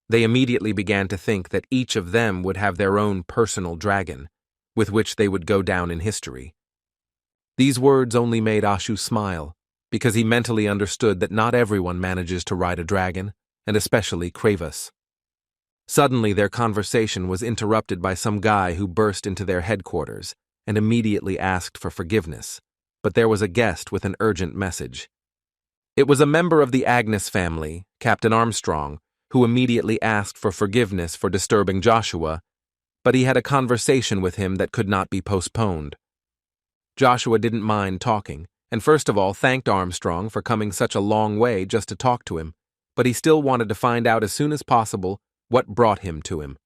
They immediately began to think that each of them would have their own personal dragon, with which they would go down in history. These words only made Ashu smile, because he mentally understood that not everyone manages to ride a dragon, and especially Crevasse. Suddenly their conversation was interrupted by some guy who burst into their headquarters and immediately asked for forgiveness, but there was a guest with an urgent message. It was a member of the Agnes family, Captain Armstrong, who immediately asked for forgiveness for disturbing Joshua, but he had a conversation with him that could not be postponed. Joshua didn't mind talking, and first of all thanked Armstrong for coming such a long way just to talk to him, but he still wanted to find out as soon as possible what brought him to him.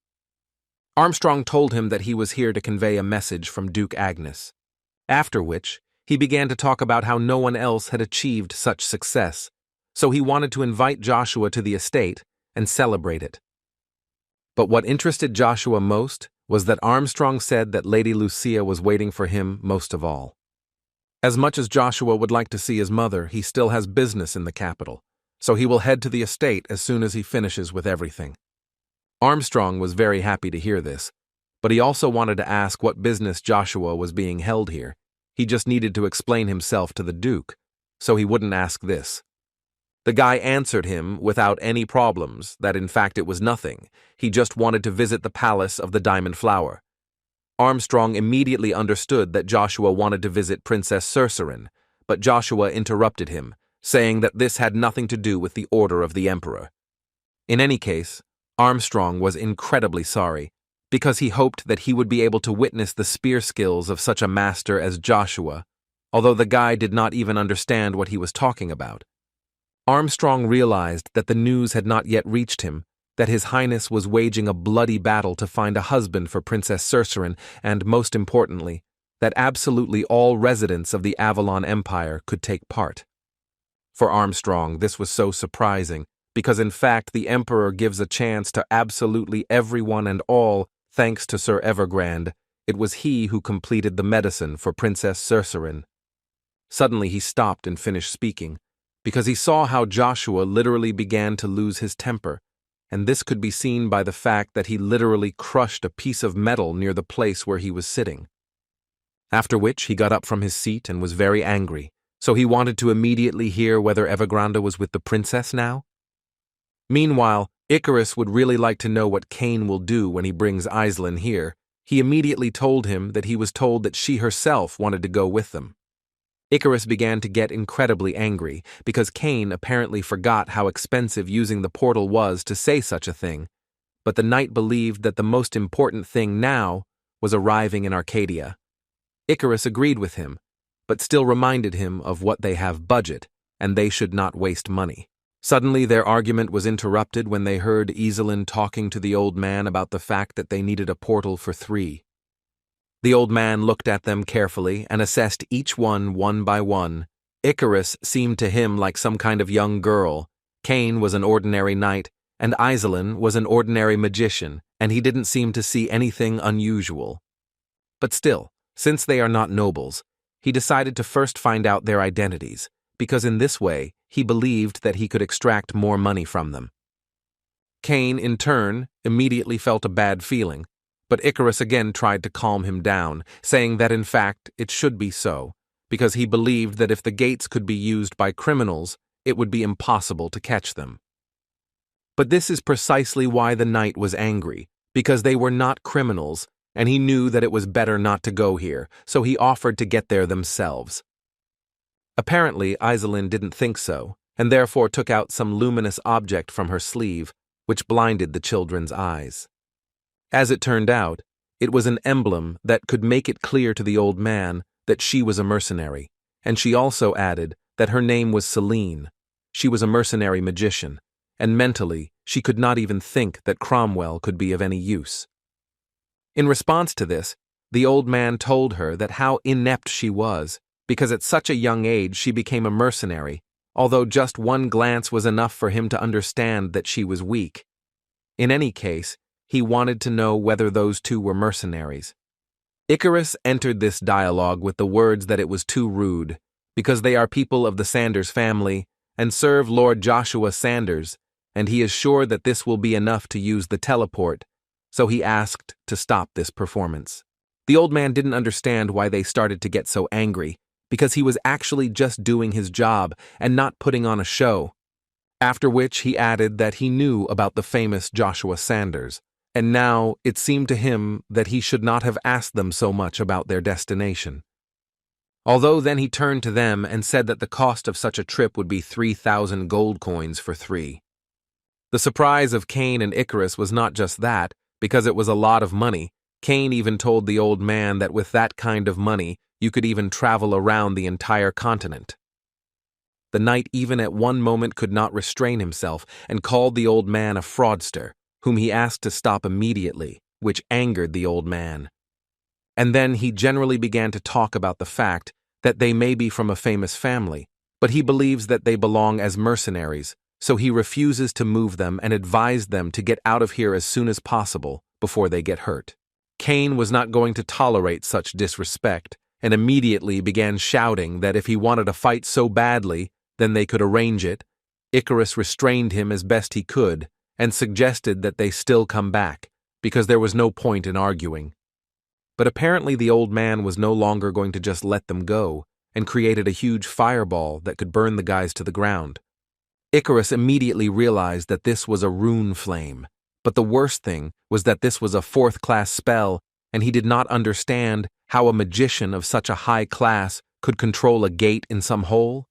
Armstrong told him that he was here to convey a message from Duke Agnes, after which he began to talk about how no one else had achieved such success, so he wanted to invite Joshua to the estate and celebrate it. But what interested Joshua most was that Armstrong said that Lady Lucia was waiting for him most of all. As much as Joshua would like to see his mother, he still has business in the capital, so he will head to the estate as soon as he finishes with everything. Armstrong was very happy to hear this, but he also wanted to ask what business Joshua was being held here. He just needed to explain himself to the Duke, so he wouldn't ask this. The guy answered him without any problems that in fact it was nothing. He just wanted to visit the palace of the Diamond Flower. Armstrong immediately understood that Joshua wanted to visit Princess Cercerin, but Joshua interrupted him, saying that this had nothing to do with the order of the Emperor. In any case, Armstrong was incredibly sorry, because he hoped that he would be able to witness the spear skills of such a master as Joshua, although the guy did not even understand what he was talking about. Armstrong realized that the news had not yet reached him, that His Highness was waging a bloody battle to find a husband for Princess Cercerin, and, most importantly, that absolutely all residents of the Avalon Empire could take part. For Armstrong, this was so surprising, because in fact the Emperor gives a chance to absolutely everyone and all, thanks to Sir Evergrande. It was he who completed the medicine for Princess Cercerin. Suddenly he stopped and finished speaking, because he saw how Joshua literally began to lose his temper, and this could be seen by the fact that he literally crushed a piece of metal near the place where he was sitting. After which he got up from his seat and was very angry, so he wanted to immediately hear whether Evergrande was with the princess now. Meanwhile, Icarus would really like to know what Cain will do when he brings Aislinn here. He immediately told him that he was told that she herself wanted to go with them. Icarus began to get incredibly angry, because Cain apparently forgot how expensive using the portal was to say such a thing, but the knight believed that the most important thing now was arriving in Arcadia. Icarus agreed with him, but still reminded him of what they have budget, and they should not waste money. Suddenly their argument was interrupted when they heard Aislinn talking to the old man about the fact that they needed a portal for 3. The old man looked at them carefully and assessed each one by one. Icarus seemed to him like some kind of young girl, Cain was an ordinary knight, and Aislinn was an ordinary magician, and he didn't seem to see anything unusual. But still, since they are not nobles, he decided to first find out their identities, because in this way he believed that he could extract more money from them. Cain, in turn, immediately felt a bad feeling, but Icarus again tried to calm him down, saying that in fact it should be so, because he believed that if the gates could be used by criminals, it would be impossible to catch them. But this is precisely why the knight was angry, because they were not criminals, and he knew that it was better not to go here, so he offered to get there themselves. Apparently, Aislinn didn't think so, and therefore took out some luminous object from her sleeve, which blinded the children's eyes. As it turned out, it was an emblem that could make it clear to the old man that she was a mercenary, and she also added that her name was Celine. She was a mercenary magician, and mentally she could not even think that Cromwell could be of any use. In response to this, the old man told her that how inept she was, because at such a young age she became a mercenary, although just one glance was enough for him to understand that she was weak. In any case, he wanted to know whether those two were mercenaries. Icarus entered this dialogue with the words that it was too rude, because they are people of the Sanders family and serve Lord Joshua Sanders, and he is sure that this will be enough to use the teleport, so he asked to stop this performance. The old man didn't understand why they started to get so angry, because he was actually just doing his job and not putting on a show. After which he added that he knew about the famous Joshua Sanders, and now it seemed to him that he should not have asked them so much about their destination. Although then he turned to them and said that the cost of such a trip would be 3,000 gold coins for 3. The surprise of Cain and Icarus was not just that, because it was a lot of money. Cain even told the old man that with that kind of money, you could even travel around the entire continent. The knight even at one moment could not restrain himself and called the old man a fraudster, whom he asked to stop immediately, which angered the old man. And then he generally began to talk about the fact that they may be from a famous family, but he believes that they belong as mercenaries, so he refuses to move them and advised them to get out of here as soon as possible before they get hurt. Cain was not going to tolerate such disrespect, and immediately began shouting that if he wanted a fight so badly, then they could arrange it. Icarus restrained him as best he could, and suggested that they still come back, because there was no point in arguing. But apparently the old man was no longer going to just let them go, and created a huge fireball that could burn the guys to the ground. Icarus immediately realized that this was a rune flame, but the worst thing was that this was a 4th-class spell, and he did not understand how a magician of such a high class could control a gate in some hole.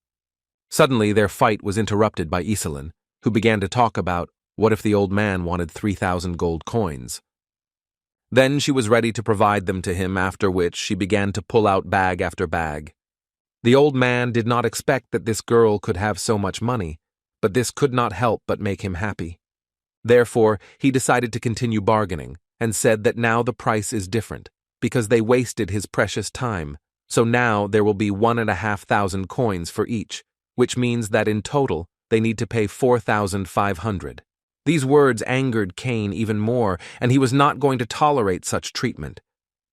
Suddenly their fight was interrupted by Aislinn, who began to talk about what if the old man wanted 3,000 gold coins. Then she was ready to provide them to him, after which she began to pull out bag after bag. The old man did not expect that this girl could have so much money, but this could not help but make him happy. Therefore, he decided to continue bargaining, and said that now the price is different, because they wasted his precious time, so now there will be 1,500 coins for each, which means that in total they need to pay 4,500. These words angered Cain even more, and he was not going to tolerate such treatment.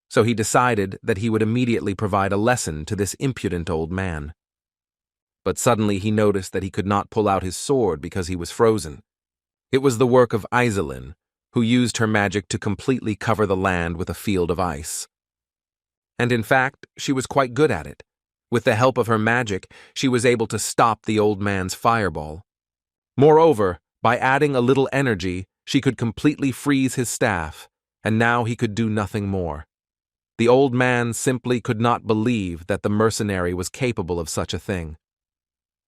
So he decided that he would immediately provide a lesson to this impudent old man. But suddenly he noticed that he could not pull out his sword because he was frozen. It was the work of Iselin, who used her magic to completely cover the land with a field of ice. And in fact, she was quite good at it. With the help of her magic, she was able to stop the old man's fireball. Moreover, by adding a little energy, she could completely freeze his staff, and now he could do nothing more. The old man simply could not believe that the mercenary was capable of such a thing.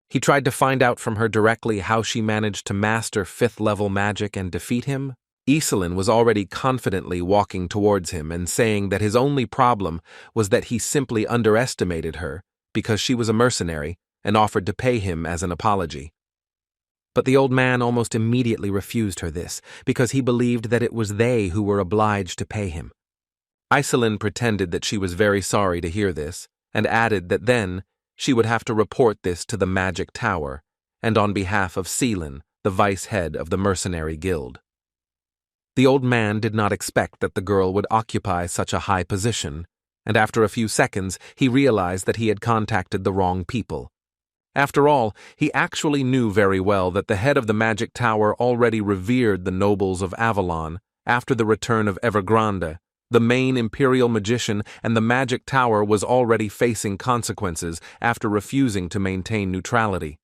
He tried to find out from her directly how she managed to master 5th-level magic and defeat him. Iselin was already confidently walking towards him and saying that his only problem was that he simply underestimated her because she was a mercenary and offered to pay him as an apology. But the old man almost immediately refused her this because he believed that it was they who were obliged to pay him. Iselin pretended that she was very sorry to hear this, and added that then she would have to report this to the Magic Tower, and on behalf of Seelin, the vice-head of the mercenary guild. The old man did not expect that the girl would occupy such a high position, and after a few seconds he realized that he had contacted the wrong people. After all, he actually knew very well that the head of the Magic Tower already revered the nobles of Avalon after the return of Evergrande, the main Imperial magician, and the Magic Tower was already facing consequences after refusing to maintain neutrality.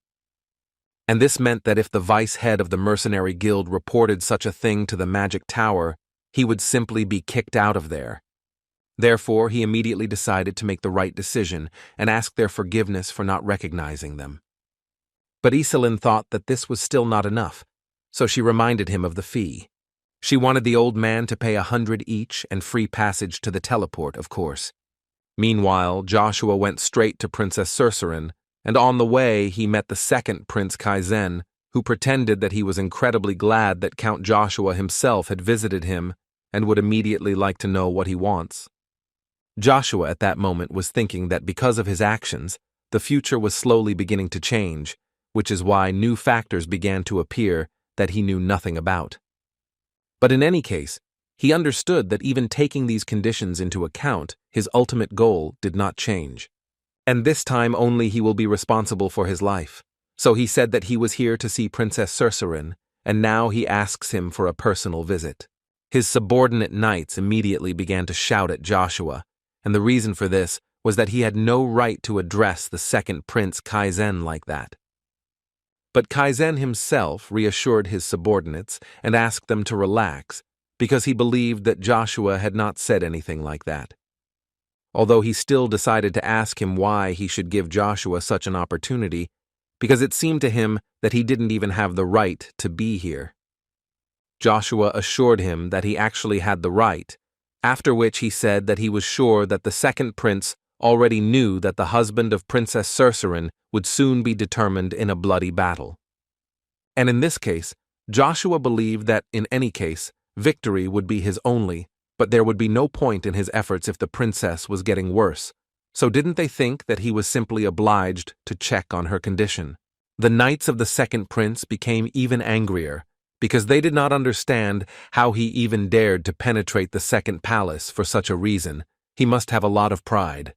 And this meant that if the vice-head of the mercenary guild reported such a thing to the Magic Tower, he would simply be kicked out of there. Therefore, he immediately decided to make the right decision and ask their forgiveness for not recognizing them. But Iselin thought that this was still not enough, so she reminded him of the fee. She wanted the old man to pay 100 each and free passage to the teleport, of course. Meanwhile, Joshua went straight to Princess Cercerin, and on the way he met the second Prince Kaizen, who pretended that he was incredibly glad that Count Joshua himself had visited him and would immediately like to know what he wants. Joshua at that moment was thinking that because of his actions, the future was slowly beginning to change, which is why new factors began to appear that he knew nothing about. But in any case, he understood that even taking these conditions into account, his ultimate goal did not change. And this time only he will be responsible for his life. So he said that he was here to see Princess Cercerin, and now he asks him for a personal visit. His subordinate knights immediately began to shout at Joshua, and the reason for this was that he had no right to address the second Prince Kaizen like that. But Kaizen himself reassured his subordinates and asked them to relax, because he believed that Joshua had not said anything like that. Although he still decided to ask him why he should give Joshua such an opportunity, because it seemed to him that he didn't even have the right to be here. Joshua assured him that he actually had the right, after which he said that he was sure that the second prince already knew that the husband of Princess Cercerin would soon be determined in a bloody battle. And in this case, Joshua believed that, in any case, victory would be his only, but there would be no point in his efforts if the princess was getting worse, so didn't they think that he was simply obliged to check on her condition? The knights of the second prince became even angrier, because they did not understand how he even dared to penetrate the second palace for such a reason. He must have a lot of pride.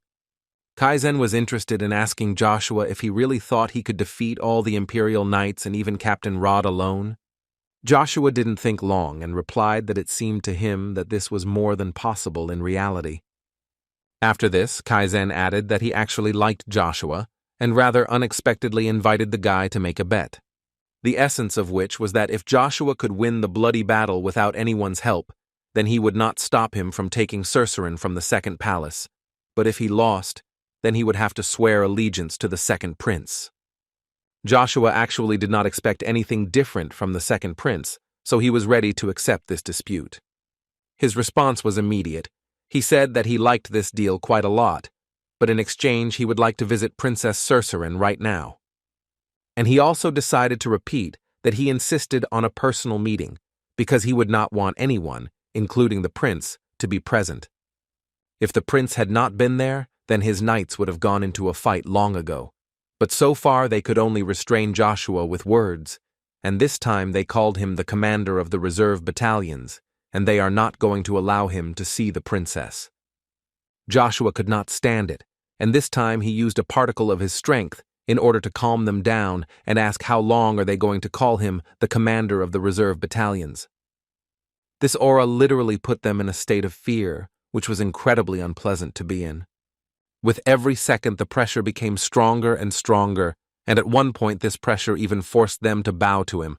Kaizen was interested in asking Joshua if he really thought he could defeat all the Imperial knights and even Captain Rod alone. Joshua didn't think long and replied that it seemed to him that this was more than possible in reality. After this, Kaizen added that he actually liked Joshua and rather unexpectedly invited the guy to make a bet. The essence of which was that if Joshua could win the bloody battle without anyone's help, then he would not stop him from taking Cercerin from the second palace, but if he lost, then he would have to swear allegiance to the second prince. Joshua actually did not expect anything different from the second prince, so he was ready to accept this dispute. His response was immediate. He said that he liked this deal quite a lot, but in exchange he would like to visit Princess Swordsman right now. And he also decided to repeat that he insisted on a personal meeting, because he would not want anyone, including the prince, to be present. If the prince had not been there, then his knights would have gone into a fight long ago. But so far they could only restrain Joshua with words, and this time they called him the commander of the reserve battalions, and they are not going to allow him to see the princess. Joshua could not stand it, and this time he used a particle of his strength in order to calm them down and ask how long are they going to call him the commander of the reserve battalions. This aura literally put them in a state of fear, which was incredibly unpleasant to be in. With every second the pressure became stronger and stronger, and at one point this pressure even forced them to bow to him.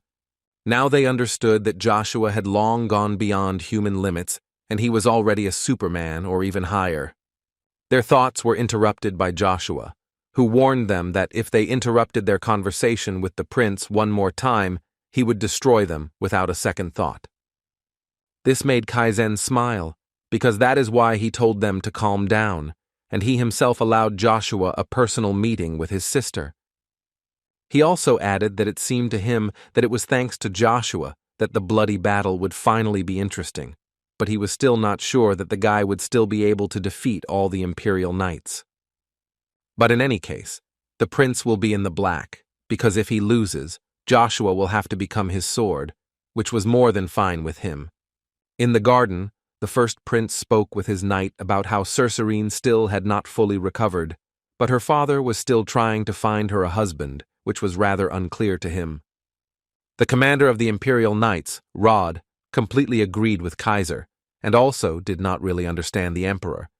Now they understood that Joshua had long gone beyond human limits, and he was already a Superman or even higher. Their thoughts were interrupted by Joshua, who warned them that if they interrupted their conversation with the prince one more time, he would destroy them without a second thought. This made Kaizen smile, because that is why he told them to calm down, and he himself allowed Joshua a personal meeting with his sister. He also added that it seemed to him that it was thanks to Joshua that the bloody battle would finally be interesting, but he was still not sure that the guy would still be able to defeat all the Imperial knights. But in any case, the prince will be in the black, because if he loses, Joshua will have to become his sword, which was more than fine with him. In the garden, the first prince spoke with his knight about how Swordsman still had not fully recovered, but her father was still trying to find her a husband, which was rather unclear to him. The commander of the Imperial Knights, Rod, completely agreed with Kaiser, and also did not really understand the Emperor.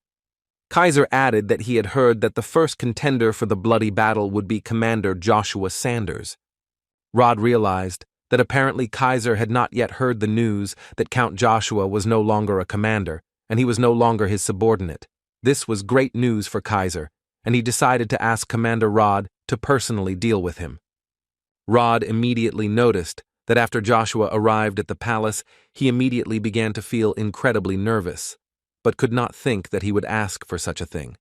Kaiser added that he had heard that the first contender for the bloody battle would be Commander Joshua Sanders. Rod realized that apparently Kaiser had not yet heard the news that Count Joshua was no longer a commander, and he was no longer his subordinate. This was great news for Kaiser, and he decided to ask Commander Rod to personally deal with him. Rod immediately noticed that after Joshua arrived at the palace, he immediately began to feel incredibly nervous, but could not think that he would ask for such a thing.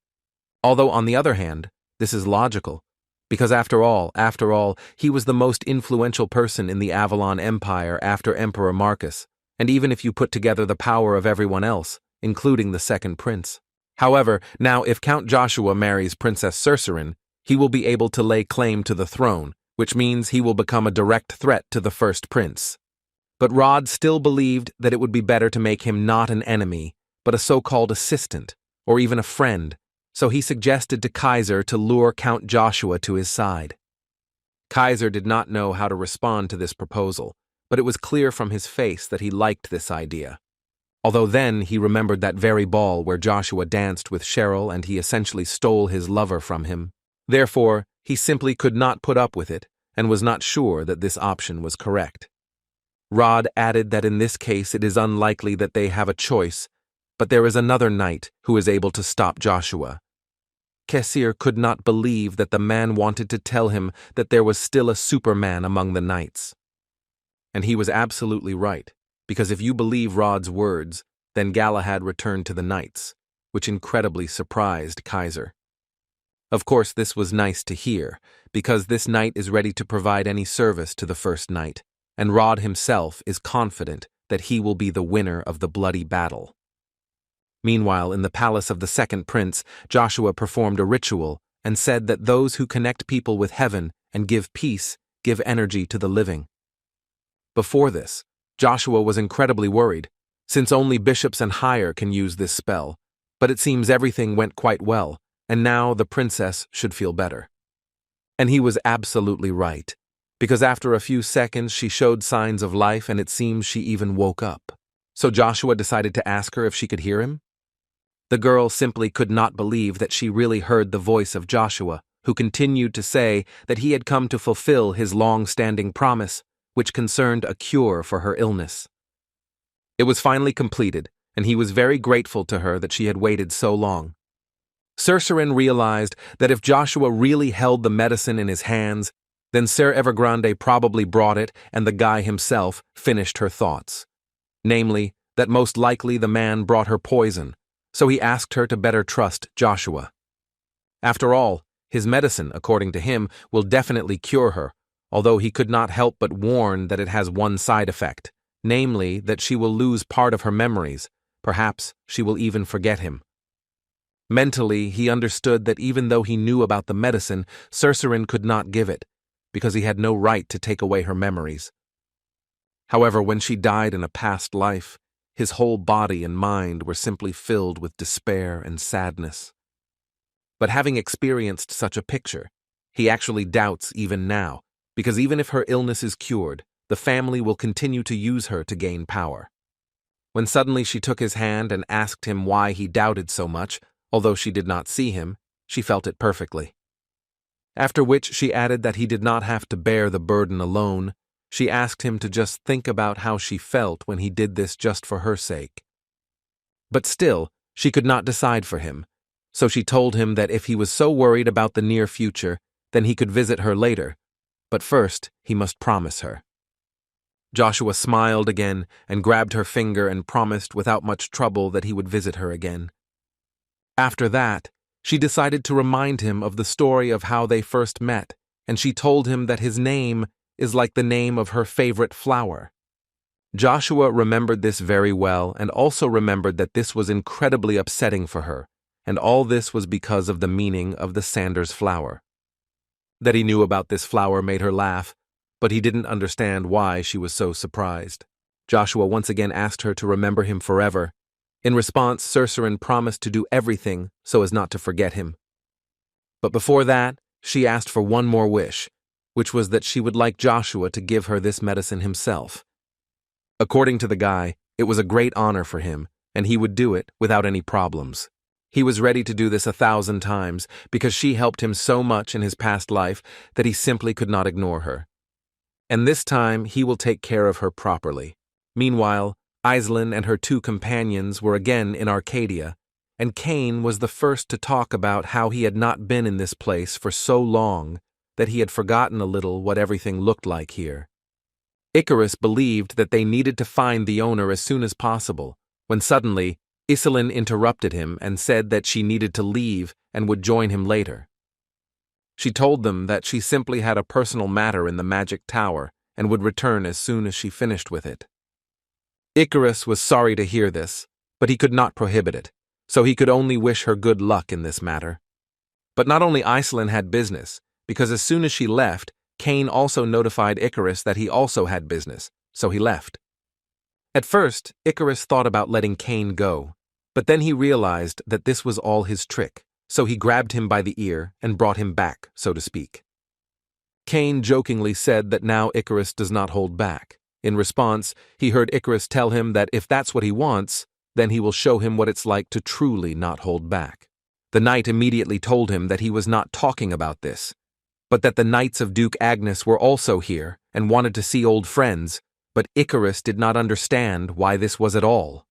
Although, on the other hand, this is logical, because after all, he was the most influential person in the Avalon Empire after Emperor Marcus, and even if you put together the power of everyone else, including the second prince. However, now if Count Joshua marries Princess Swordsman, he will be able to lay claim to the throne, which means he will become a direct threat to the first prince. But Rod still believed that it would be better to make him not an enemy, but a so-called assistant, or even a friend, so he suggested to Kaiser to lure Count Joshua to his side. Kaiser did not know how to respond to this proposal, but it was clear from his face that he liked this idea. Although then he remembered that very ball where Joshua danced with Cheryl and he essentially stole his lover from him. Therefore, he simply could not put up with it and was not sure that this option was correct. Rod added that in this case it is unlikely that they have a choice, but there is another knight who is able to stop Joshua. Kesir could not believe that the man wanted to tell him that there was still a Superman among the knights. And he was absolutely right, because if you believe Rod's words, then Galahad returned to the knights, which incredibly surprised Kaiser. Of course, this was nice to hear, because this knight is ready to provide any service to the first knight, and Rod himself is confident that he will be the winner of the bloody battle. Meanwhile, in the palace of the second prince, Joshua performed a ritual and said that those who connect people with heaven and give peace give energy to the living. Before this, Joshua was incredibly worried, since only bishops and higher can use this spell, but it seems everything went quite well, and now the princess should feel better. And he was absolutely right, because after a few seconds she showed signs of life and it seems she even woke up. So Joshua decided to ask her if she could hear him. The girl simply could not believe that she really heard the voice of Joshua, who continued to say that he had come to fulfill his long-standing promise, which concerned a cure for her illness. It was finally completed, and he was very grateful to her that she had waited so long. Swordsman realized that if Joshua really held the medicine in his hands, then Ser Evergrande probably brought it and the guy himself finished her thoughts. Namely, that most likely the man brought her poison, so he asked her to better trust Joshua. After all, his medicine, according to him, will definitely cure her, although he could not help but warn that it has one side effect, namely that she will lose part of her memories. Perhaps she will even forget him. Mentally, he understood that even though he knew about the medicine, Swordsman could not give it, because he had no right to take away her memories. However, when she died in a past life, his whole body and mind were simply filled with despair and sadness. But having experienced such a picture, he actually doubts even now, because even if her illness is cured, the family will continue to use her to gain power. When suddenly she took his hand and asked him why he doubted so much, although she did not see him, she felt it perfectly. After which she added that he did not have to bear the burden alone. She asked him to just think about how she felt when he did this just for her sake. But still, she could not decide for him, so she told him that if he was so worried about the near future, then he could visit her later, but first he must promise her. Joshua smiled again and grabbed her finger and promised without much trouble that he would visit her again. After that, she decided to remind him of the story of how they first met, and she told him that his name is like the name of her favorite flower. Joshua remembered this very well and also remembered that this was incredibly upsetting for her, and all this was because of the meaning of the Sanders flower. That he knew about this flower made her laugh, but he didn't understand why she was so surprised. Joshua once again asked her to remember him forever. In response, Swordsman promised to do everything so as not to forget him. But before that, she asked for one more wish, which was that she would like Joshua to give her this medicine himself. According to the guy, it was a great honor for him, and he would do it without any problems. He was ready to do this 1,000 times because she helped him so much in his past life that he simply could not ignore her. And this time he will take care of her properly. Meanwhile, Aislinn and her 2 companions were again in Arcadia, and Cain was the first to talk about how he had not been in this place for so long that he had forgotten a little what everything looked like here. Icarus believed that they needed to find the owner as soon as possible, when suddenly Aislinn interrupted him and said that she needed to leave and would join him later. She told them that she simply had a personal matter in the magic tower and would return as soon as she finished with it. Icarus was sorry to hear this, but he could not prohibit it, so he could only wish her good luck in this matter. But not only Aislinn had business, because as soon as she left, Cain also notified Icarus that he also had business, so he left. At first, Icarus thought about letting Cain go, but then he realized that this was all his trick, so he grabbed him by the ear and brought him back, so to speak. Cain jokingly said that now Icarus does not hold back. In response, he heard Icarus tell him that if that's what he wants, then he will show him what it's like to truly not hold back. The knight immediately told him that he was not talking about this, but that the knights of Duke Agnes were also here and wanted to see old friends, but Icarus did not understand why this was at all.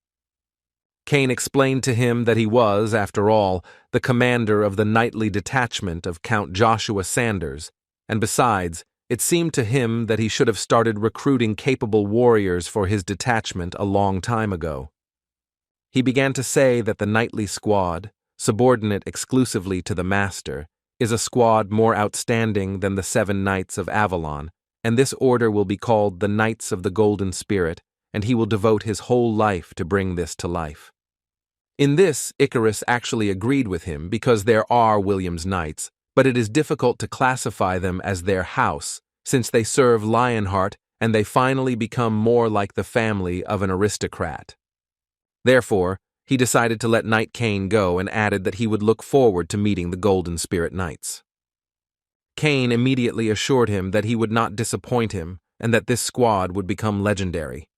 Cain explained to him that he was, after all, the commander of the knightly detachment of Count Joshua Sanders, and besides, it seemed to him that he should have started recruiting capable warriors for his detachment a long time ago. He began to say that the knightly squad, subordinate exclusively to the master, is a squad more outstanding than the 7 Knights of Avalon, and this order will be called the Knights of the Golden Spirit, and he will devote his whole life to bring this to life. In this, Icarus actually agreed with him because there are William's Knights, but it is difficult to classify them as their house, since they serve Lionheart and they finally become more like the family of an aristocrat. Therefore, he decided to let Knight Cain go and added that he would look forward to meeting the Golden Spirit Knights. Cain immediately assured him that he would not disappoint him and that this squad would become legendary.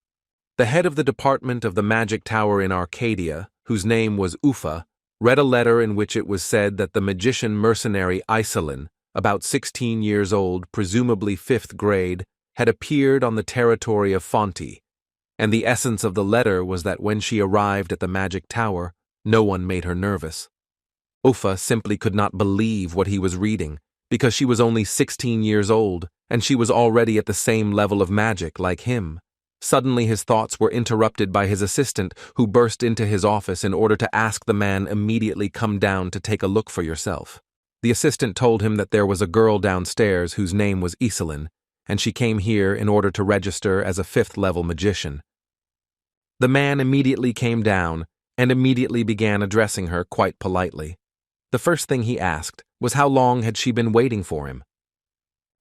The head of the department of the Magic Tower in Arcadia, whose name was Ufa, read a letter in which it was said that the magician mercenary Aislinn, about 16 years old, presumably 5th grade, had appeared on the territory of Fonti, and the essence of the letter was that when she arrived at the Magic Tower, no one made her nervous. Ufa simply could not believe what he was reading, because she was only 16 years old, and she was already at the same level of magic like him. Suddenly his thoughts were interrupted by his assistant, who burst into his office in order to ask the man immediately come down to take a look for yourself. The assistant told him that there was a girl downstairs whose name was Iselin, and she came here in order to register as a 5th-level magician. The man immediately came down and immediately began addressing her quite politely. The first thing he asked was how long had she been waiting for him.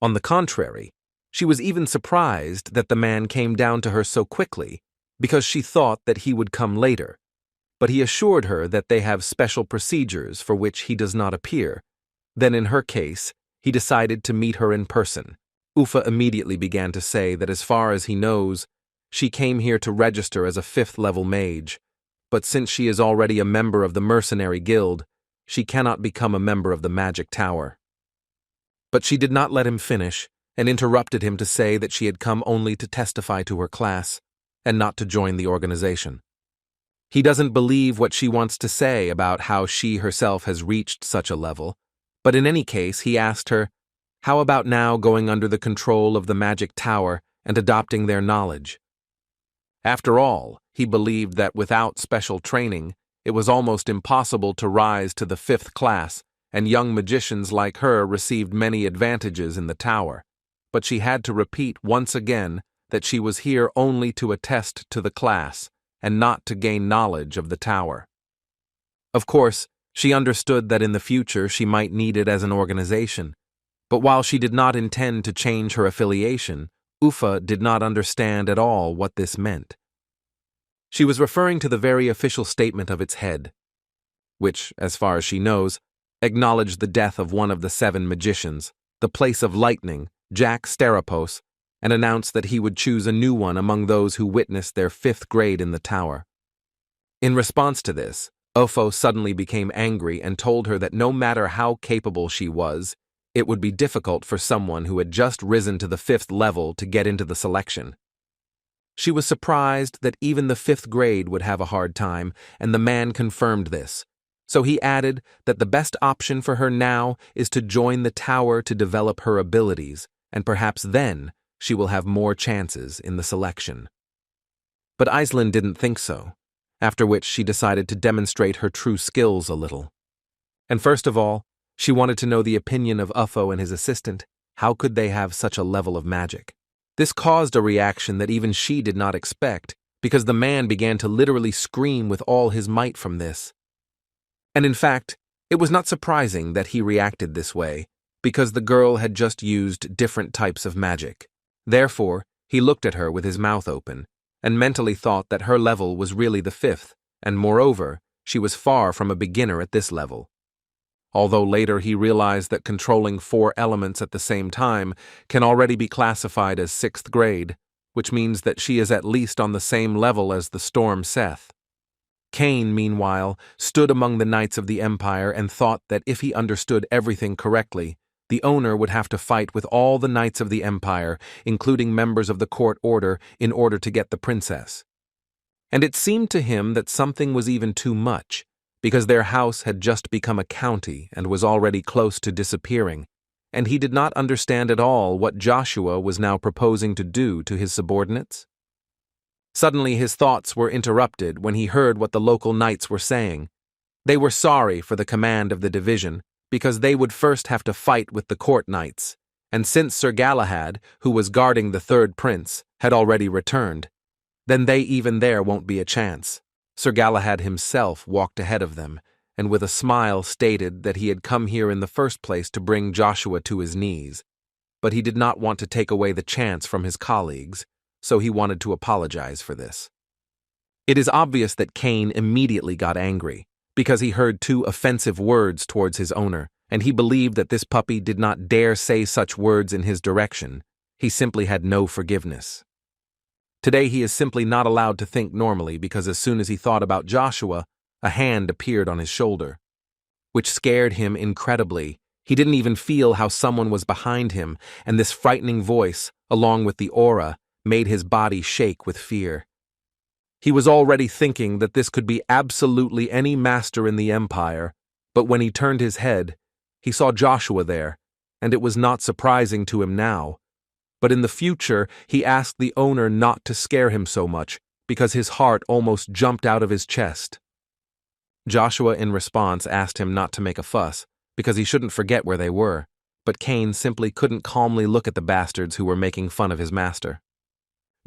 On the contrary, she was even surprised that the man came down to her so quickly, because she thought that he would come later. But he assured her that they have special procedures for which he does not appear. Then in her case, he decided to meet her in person. Ufa immediately began to say that as far as he knows, she came here to register as a 5th-level mage, but since she is already a member of the mercenary guild, she cannot become a member of the magic tower. But she did not let him finish and interrupted him to say that she had come only to testify to her class and not to join the organization. He doesn't believe what she wants to say about how she herself has reached such a level, but in any case he asked her, how about now going under the control of the magic tower and adopting their knowledge? After all, he believed that without special training, it was almost impossible to rise to the 5th class, and young magicians like her received many advantages in the tower. But she had to repeat once again that she was here only to attest to the class and not to gain knowledge of the tower. Of course, she understood that in the future she might need it as an organization, but while she did not intend to change her affiliation, Ufa did not understand at all what this meant. She was referring to the very official statement of its head, which, as far as she knows, acknowledged the death of one of the 7 magicians, the Place of Lightning, Jack Sterapos, and announced that he would choose a new one among those who witnessed their 5th grade in the tower. In response to this, Ofo suddenly became angry and told her that no matter how capable she was, it would be difficult for someone who had just risen to the 5th level to get into the selection. She was surprised that even the 5th grade would have a hard time, and the man confirmed this. So he added that the best option for her now is to join the tower to develop her abilities, and perhaps then she will have more chances in the selection. But Iselin didn't think so, after which she decided to demonstrate her true skills a little. And first of all, she wanted to know the opinion of Uffo and his assistant. How could they have such a level of magic? This caused a reaction that even she did not expect, because the man began to literally scream with all his might from this. And in fact, it was not surprising that he reacted this way, because the girl had just used different types of magic. Therefore, he looked at her with his mouth open, and mentally thought that her level was really the 5th, and moreover, she was far from a beginner at this level. Although later he realized that controlling 4 elements at the same time can already be classified as 6th grade, which means that she is at least on the same level as the Storm Seth. Cain, meanwhile, stood among the Knights of the Empire and thought that if he understood everything correctly, the owner would have to fight with all the Knights of the Empire, including members of the court order, in order to get the princess. And it seemed to him that something was even too much, because their house had just become a county and was already close to disappearing, and he did not understand at all what Joshua was now proposing to do to his subordinates. Suddenly his thoughts were interrupted when he heard what the local knights were saying. They were sorry for the command of the division, because they would first have to fight with the court knights, and since Sir Galahad, who was guarding the 3rd prince, had already returned, then they even there won't be a chance. Sir Galahad himself walked ahead of them, and with a smile stated that he had come here in the first place to bring Joshua to his knees, but he did not want to take away the chance from his colleagues, so he wanted to apologize for this. It is obvious that Cain immediately got angry, because he heard 2 offensive words towards his owner, and he believed that this puppy did not dare say such words in his direction. He simply had no forgiveness. Today he is simply not allowed to think normally, because as soon as he thought about Joshua, a hand appeared on his shoulder, which scared him incredibly. He didn't even feel how someone was behind him, and this frightening voice, along with the aura, made his body shake with fear. He was already thinking that this could be absolutely any master in the Empire, but when he turned his head, he saw Joshua there, and it was not surprising to him now. but in the future he asked the owner not to scare him so much because his heart almost jumped out of his chest. Joshua in response asked him not to make a fuss because he shouldn't forget where they were, but Cain simply couldn't calmly look at the bastards who were making fun of his master.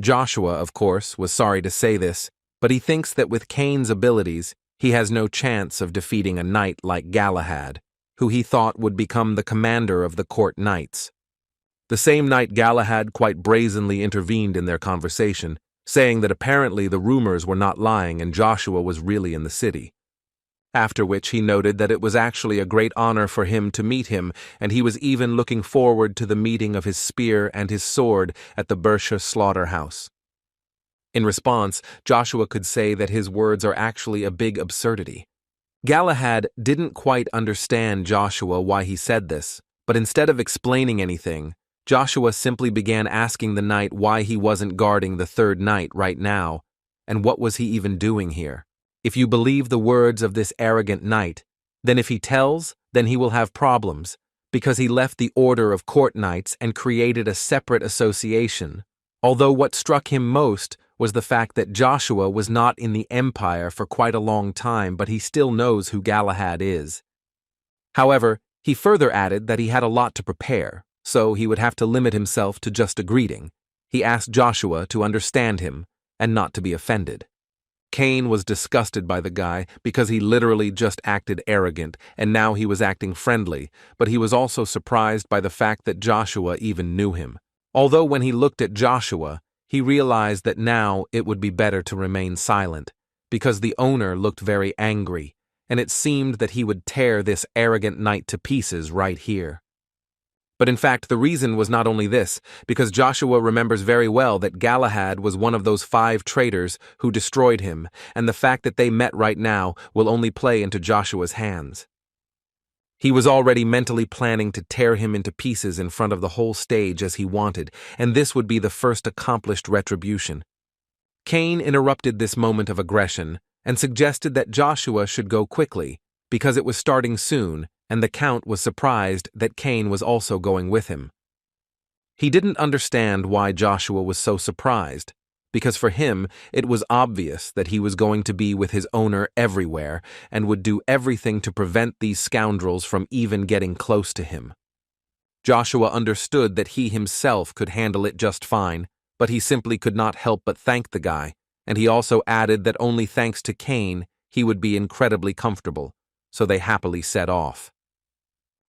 Joshua, of course, was sorry to say this, but he thinks that with Cain's abilities, he has no chance of defeating a knight like Galahad, who he thought would become the commander of the court knights. The same night Galahad quite brazenly intervened in their conversation, saying that apparently the rumors were not lying and Joshua was really in the city. After which he noted that it was actually a great honor for him to meet him, and he was even looking forward to the meeting of his spear and his sword at the Bersha slaughterhouse. In response, Joshua could say that his words are actually a big absurdity. Galahad didn't quite understand Joshua why he said this, but instead of explaining anything, Joshua simply began asking the knight why he wasn't guarding the third knight right now, and what was he even doing here. If you believe the words of this arrogant knight, then if he tells, then he will have problems, because he left the order of court knights and created a separate association, although what struck him most was the fact that Joshua was not in the Empire for quite a long time, but he still knows who Galahad is. However, he further added that he had a lot to prepare, so he would have to limit himself to just a greeting. He asked Joshua to understand him and not to be offended. Cain was disgusted by the guy because he literally just acted arrogant, and now he was acting friendly, but he was also surprised by the fact that Joshua even knew him. Although when he looked at Joshua, he realized that now it would be better to remain silent, because the owner looked very angry, and it seemed that he would tear this arrogant knight to pieces right here. But in fact, the reason was not only this, because Joshua remembers very well that Galahad was one of those 5 traitors who destroyed him, and the fact that they met right now will only play into Joshua's hands. He was already mentally planning to tear him into pieces in front of the whole stage as he wanted, and this would be the first accomplished retribution. Cain interrupted this moment of aggression and suggested that Joshua should go quickly, because it was starting soon, and the Count was surprised that Cain was also going with him. He didn't understand why Joshua was so surprised, because for him it was obvious that he was going to be with his owner everywhere and would do everything to prevent these scoundrels from even getting close to him. Joshua understood that he himself could handle it just fine, but he simply could not help but thank the guy, and he also added that only thanks to Cain he would be incredibly comfortable, so they happily set off.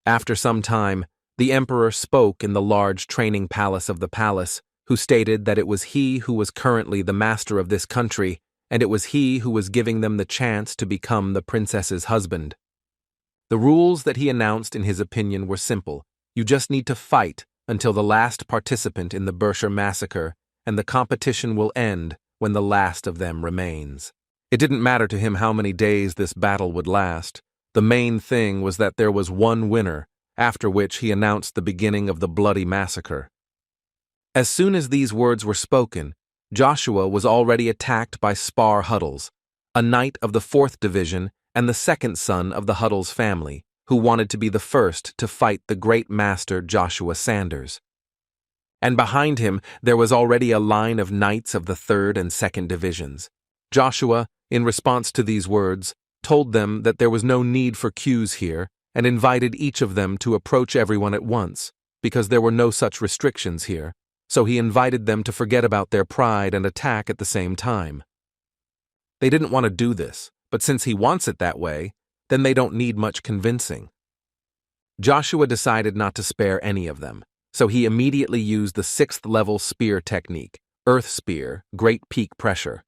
After some time, the emperor spoke in the large training palace of the palace, who stated that it was he who was currently the master of this country, and it was he who was giving them the chance to become the princess's husband. The rules that he announced in his opinion were simple. You just need to fight until the last participant in the Bersha massacre, and the competition will end when the last of them remains. It didn't matter to him how many days this battle would last. The main thing was that there was one winner, after which he announced the beginning of the bloody massacre. As soon as these words were spoken, Joshua was already attacked by Spar Huddles, a knight of the 4th Division and the second son of the Huddles family, who wanted to be the first to fight the great master Joshua Sanders. And behind him there was already a line of knights of the 3rd and 2nd Divisions. Joshua, in response to these words, told them that there was no need for queues here and invited each of them to approach everyone at once, because there were no such restrictions here, so he invited them to forget about their pride and attack at the same time. They didn't want to do this, but since he wants it that way, then they don't need much convincing. Joshua decided not to spare any of them, so he immediately used the 6th-level spear technique, Earth Spear, Great Peak Pressure.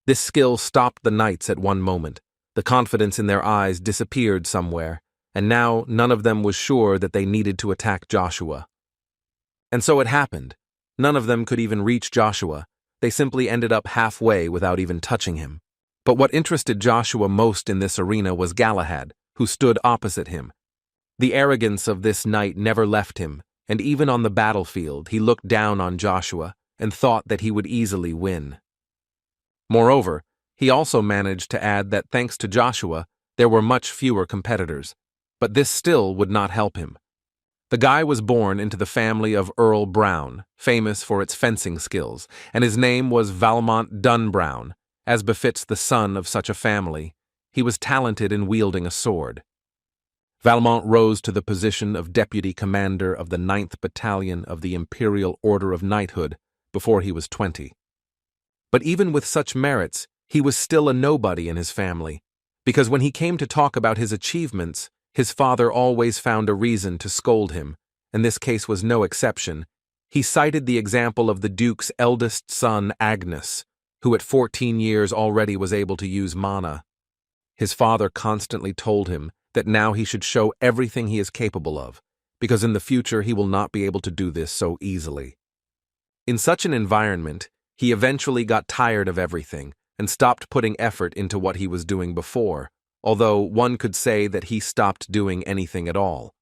This skill stopped the knights at one moment. The confidence in their eyes disappeared somewhere, and now none of them was sure that they needed to attack Joshua. And so it happened. None of them could even reach Joshua. They simply ended up halfway without even touching him. But what interested Joshua most in this arena was Galahad, who stood opposite him. The arrogance of this knight never left him, and even on the battlefield he looked down on Joshua and thought that he would easily win. Moreover, he also managed to add that thanks to Joshua, there were much fewer competitors, but this still would not help him. The guy was born into the family of Earl Brown, famous for its fencing skills, and his name was Valmont Dun Brown. As befits the son of such a family, he was talented in wielding a sword. Valmont rose to the position of deputy commander of the 9th Battalion of the Imperial Order of Knighthood before he was 20. But even with such merits, he was still a nobody in his family, because when he came to talk about his achievements, his father always found a reason to scold him, and this case was no exception. He cited the example of the Duke's eldest son, Agnes, who at 14 years already was able to use mana. His father constantly told him that now he should show everything he is capable of, because in the future he will not be able to do this so easily. In such an environment, he eventually got tired of everything and stopped putting effort into what he was doing before, although one could say that he stopped doing anything at all.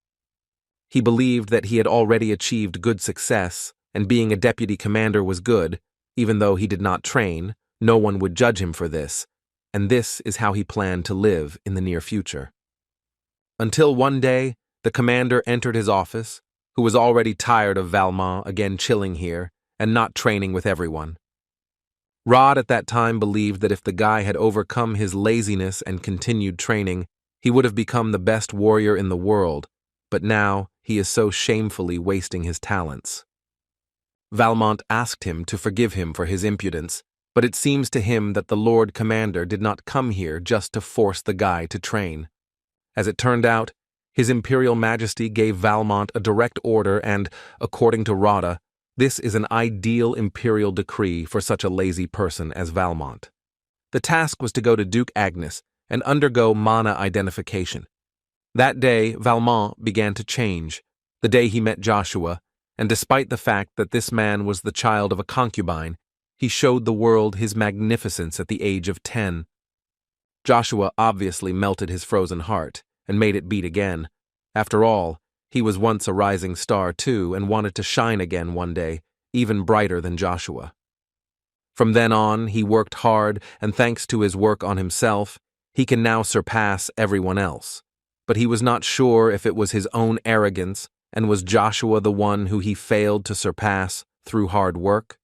He believed that he had already achieved good success, and being a deputy commander was good. Even though he did not train, no one would judge him for this, and this is how he planned to live in the near future. Until one day, the commander entered his office, who was already tired of Valmont again chilling here and not training with everyone. Rod at that time believed that if the guy had overcome his laziness and continued training, he would have become the best warrior in the world, but now he is so shamefully wasting his talents. Valmont asked him to forgive him for his impudence, but it seems to him that the Lord Commander did not come here just to force the guy to train. As it turned out, His Imperial Majesty gave Valmont a direct order and, according to Rada, this is an ideal imperial decree for such a lazy person as Valmont. The task was to go to Duke Agnes and undergo mana identification. That day, Valmont began to change, the day he met Joshua, and despite the fact that this man was the child of a concubine, he showed the world his magnificence at the age of 10. Joshua obviously melted his frozen heart and made it beat again. After all, he was once a rising star too and wanted to shine again one day, even brighter than Joshua. From then on, he worked hard, and thanks to his work on himself, he can now surpass everyone else. But he was not sure if it was his own arrogance, and was Joshua the one who he failed to surpass through hard work?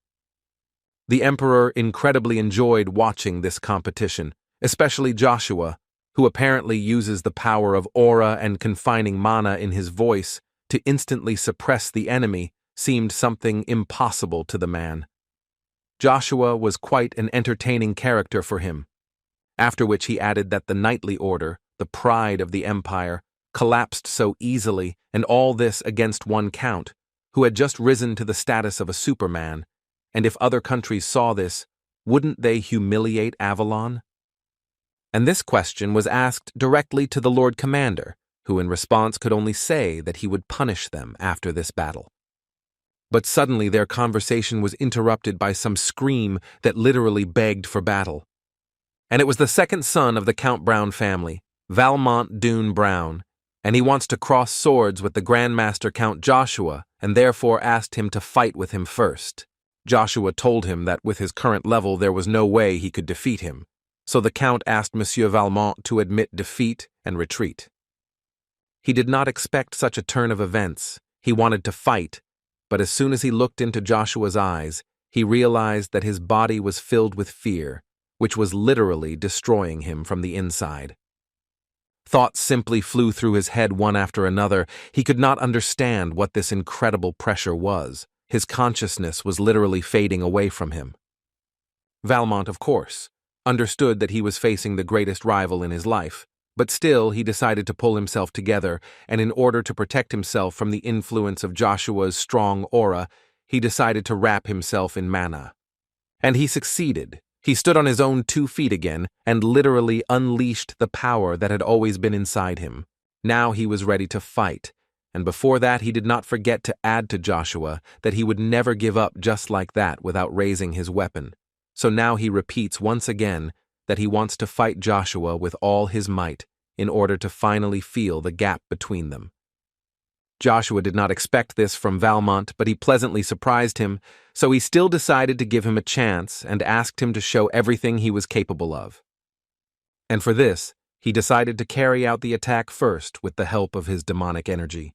The Emperor incredibly enjoyed watching this competition, especially Joshua, who apparently uses the power of aura and confining mana in his voice to instantly suppress the enemy, seemed something impossible to the man. Joshua was quite an entertaining character for him, after which he added that the knightly order, the pride of the empire, collapsed so easily, and all this against one count, who had just risen to the status of a superman, and if other countries saw this, wouldn't they humiliate Avalon? And this question was asked directly to the Lord Commander, who in response could only say that he would punish them after this battle. But suddenly their conversation was interrupted by some scream that literally begged for battle. And it was the second son of the Count Brown family, Valmont Dune Brown, and he wants to cross swords with the Grandmaster Count Joshua and therefore asked him to fight with him first. Joshua told him that with his current level there was no way he could defeat him, so the Count asked Monsieur Valmont to admit defeat and retreat. He did not expect such a turn of events. He wanted to fight, but as soon as he looked into Joshua's eyes, he realized that his body was filled with fear, which was literally destroying him from the inside. Thoughts simply flew through his head one after another. He could not understand what this incredible pressure was. His consciousness was literally fading away from him. Valmont, of course, understood that he was facing the greatest rival in his life, but still he decided to pull himself together, and in order to protect himself from the influence of Joshua's strong aura, he decided to wrap himself in mana. And he succeeded. He stood on his own 2 feet again and literally unleashed the power that had always been inside him. Now he was ready to fight, and before that he did not forget to add to Joshua that he would never give up just like that without raising his weapon. So now he repeats once again that he wants to fight Joshua with all his might in order to finally feel the gap between them. Joshua did not expect this from Valmont, but he pleasantly surprised him, so he still decided to give him a chance and asked him to show everything he was capable of. And for this, he decided to carry out the attack first with the help of his demonic energy.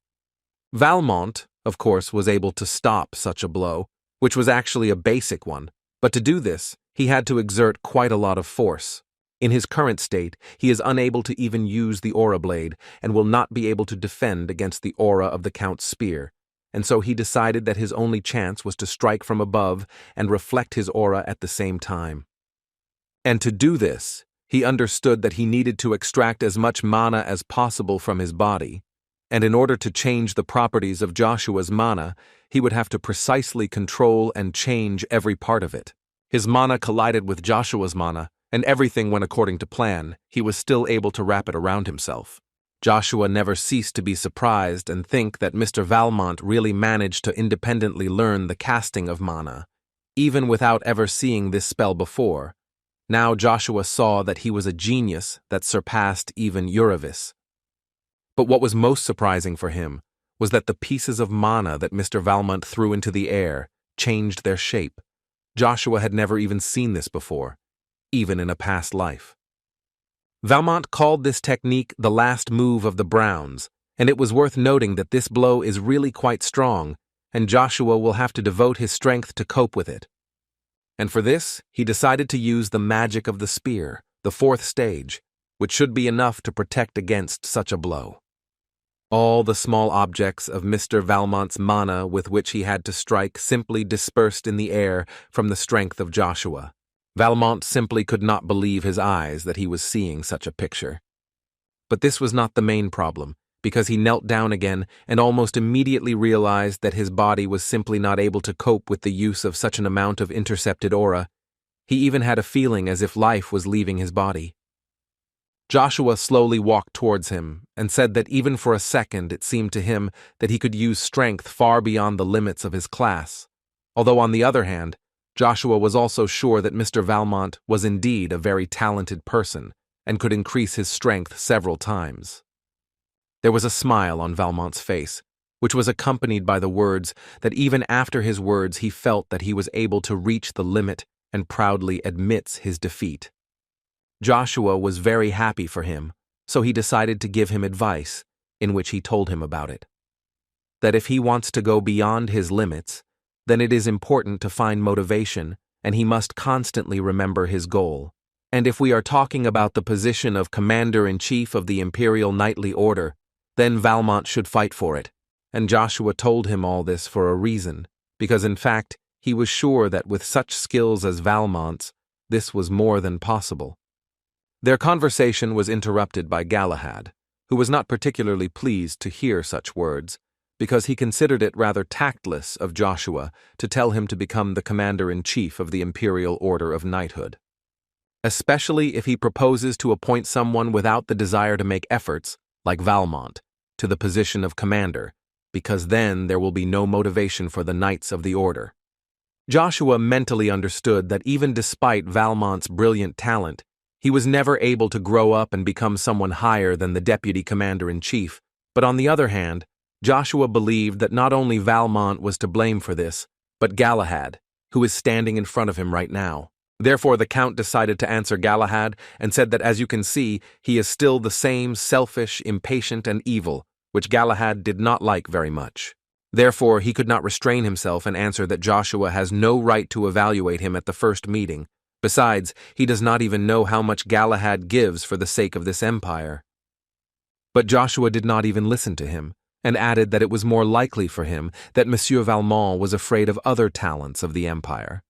Valmont, of course, was able to stop such a blow, which was actually a basic one, but to do this, he had to exert quite a lot of force. In his current state, he is unable to even use the aura blade and will not be able to defend against the aura of the Count's spear, and so he decided that his only chance was to strike from above and reflect his aura at the same time. And to do this, he understood that he needed to extract as much mana as possible from his body, and in order to change the properties of Joshua's mana, he would have to precisely control and change every part of it. His mana collided with Joshua's mana, and everything went according to plan. He was still able to wrap it around himself. Joshua never ceased to be surprised and think that Mr. Valmont really managed to independently learn the casting of mana, even without ever seeing this spell before. Now Joshua saw that he was a genius that surpassed even Uravis. But what was most surprising for him was that the pieces of mana that Mr. Valmont threw into the air changed their shape. Joshua had never even seen this before, even in a past life. Valmont called this technique the last move of the Browns, and it was worth noting that this blow is really quite strong, and Joshua will have to devote his strength to cope with it. And for this, he decided to use the magic of the spear, the fourth stage, which should be enough to protect against such a blow. All the small objects of Mr. Valmont's mana with which he had to strike simply dispersed in the air from the strength of Joshua. Valmont simply could not believe his eyes that he was seeing such a picture. But this was not the main problem, because he knelt down again and almost immediately realized that his body was simply not able to cope with the use of such an amount of intercepted aura. He even had a feeling as if life was leaving his body. Joshua slowly walked towards him and said that even for a second it seemed to him that he could use strength far beyond the limits of his class, although on the other hand, Joshua was also sure that Mr. Valmont was indeed a very talented person and could increase his strength several times. There was a smile on Valmont's face, which was accompanied by the words that even after his words he felt that he was able to reach the limit and proudly admits his defeat. Joshua was very happy for him, so he decided to give him advice, in which he told him about it. That if he wants to go beyond his limits, then it is important to find motivation, and he must constantly remember his goal. And if we are talking about the position of Commander-in-Chief of the Imperial Knightly Order, then Valmont should fight for it. And Joshua told him all this for a reason, because in fact, he was sure that with such skills as Valmont's, this was more than possible. Their conversation was interrupted by Galahad, who was not particularly pleased to hear such words, because he considered it rather tactless of Joshua to tell him to become the Commander-in-Chief of the Imperial Order of Knighthood. Especially if he proposes to appoint someone without the desire to make efforts, like Valmont, to the position of commander, because then there will be no motivation for the Knights of the Order. Joshua mentally understood that even despite Valmont's brilliant talent, he was never able to grow up and become someone higher than the Deputy Commander-in-Chief, but on the other hand, Joshua believed that not only Valmont was to blame for this, but Galahad, who is standing in front of him right now. Therefore, the Count decided to answer Galahad and said that as you can see, he is still the same selfish, impatient, and evil, which Galahad did not like very much. Therefore, he could not restrain himself and answer that Joshua has no right to evaluate him at the first meeting. Besides, he does not even know how much Galahad gives for the sake of this empire. But Joshua did not even listen to him, and added that it was more likely for him that Monsieur Valmont was afraid of other talents of the empire.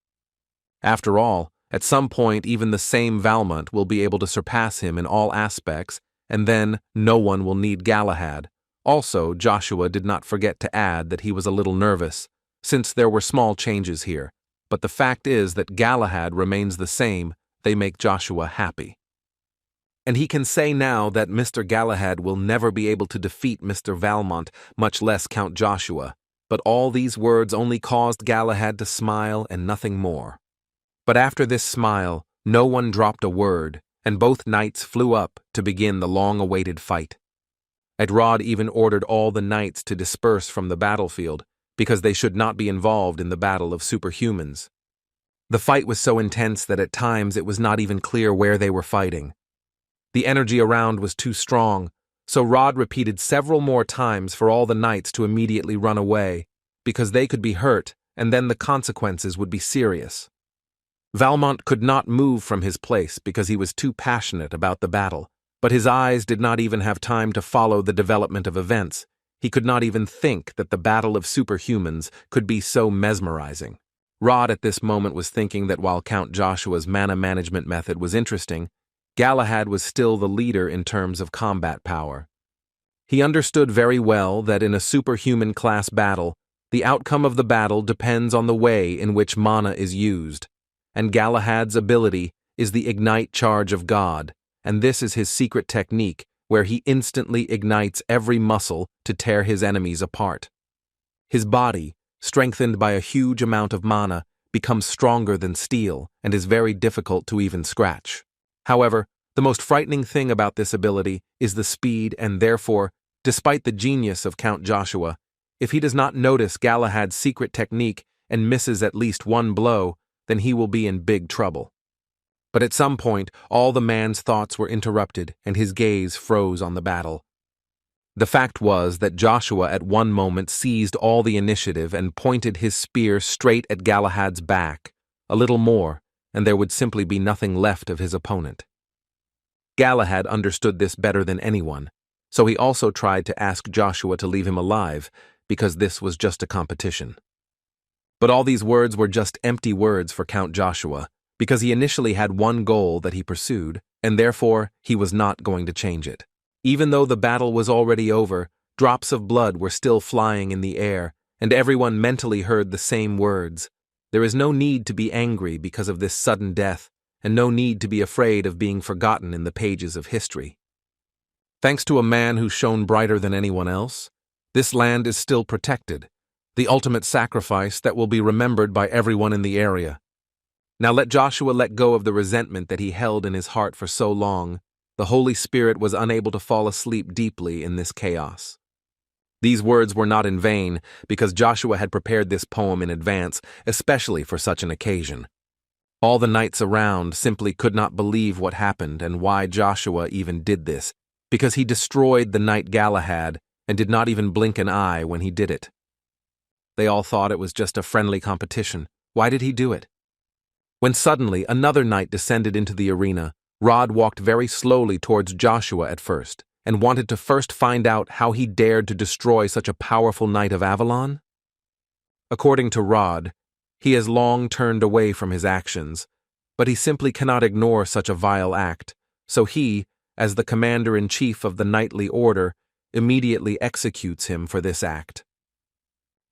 After all, at some point even the same Valmont will be able to surpass him in all aspects, and then no one will need Galahad. Also, Joshua did not forget to add that he was a little nervous, since there were small changes here, but the fact is that Galahad remains the same. They make Joshua happy. And he can say now that Mr. Galahad will never be able to defeat Mr. Valmont, much less Count Joshua, but all these words only caused Galahad to smile and nothing more. But after this smile, no one dropped a word, and both knights flew up to begin the long-awaited fight. Edrod even ordered all the knights to disperse from the battlefield, because they should not be involved in the battle of superhumans. The fight was so intense that at times it was not even clear where they were fighting. The energy around was too strong, So Rod repeated several more times for all the knights to immediately run away, because they could be hurt, and then the consequences would be serious. Valmont could not move from his place because he was too passionate about the battle, but his eyes did not even have time to follow the development of events. He could not even think that the battle of superhumans could be so mesmerizing. Rod at this moment was thinking that while Count Joshua's mana management method was interesting, Galahad was still the leader in terms of combat power. He understood very well that in a superhuman class battle, the outcome of the battle depends on the way in which mana is used, and Galahad's ability is the Ignite Charge of God, and this is his secret technique where he instantly ignites every muscle to tear his enemies apart. His body, strengthened by a huge amount of mana, becomes stronger than steel and is very difficult to even scratch. However, the most frightening thing about this ability is the speed, and therefore, despite the genius of Count Joshua, if he does not notice Galahad's secret technique and misses at least one blow, then he will be in big trouble. But at some point, all the man's thoughts were interrupted and his gaze froze on the battle. The fact was that Joshua at one moment seized all the initiative and pointed his spear straight at Galahad's back, a little more, and there would simply be nothing left of his opponent. Galahad understood this better than anyone, so he also tried to ask Joshua to leave him alive, because this was just a competition. But all these words were just empty words for Count Joshua, because he initially had one goal that he pursued, and therefore he was not going to change it. Even though the battle was already over, drops of blood were still flying in the air, and everyone mentally heard the same words. There is no need to be angry because of this sudden death, and no need to be afraid of being forgotten in the pages of history. Thanks to a man who shone brighter than anyone else, this land is still protected, the ultimate sacrifice that will be remembered by everyone in the area. Now let Joshua let go of the resentment that he held in his heart for so long. The Holy Spirit was unable to fall asleep deeply in this chaos. These words were not in vain, because Joshua had prepared this poem in advance, especially for such an occasion. All the knights around simply could not believe what happened and why Joshua even did this, because he destroyed the knight Galahad and did not even blink an eye when he did it. They all thought it was just a friendly competition. Why did he do it? When suddenly another knight descended into the arena, Rod walked very slowly towards Joshua at first, and wanted to first find out how he dared to destroy such a powerful knight of Avalon. According to Rod, he has long turned away from his actions, but he simply cannot ignore such a vile act, so he, as the commander-in-chief of the knightly order, immediately executes him for this act.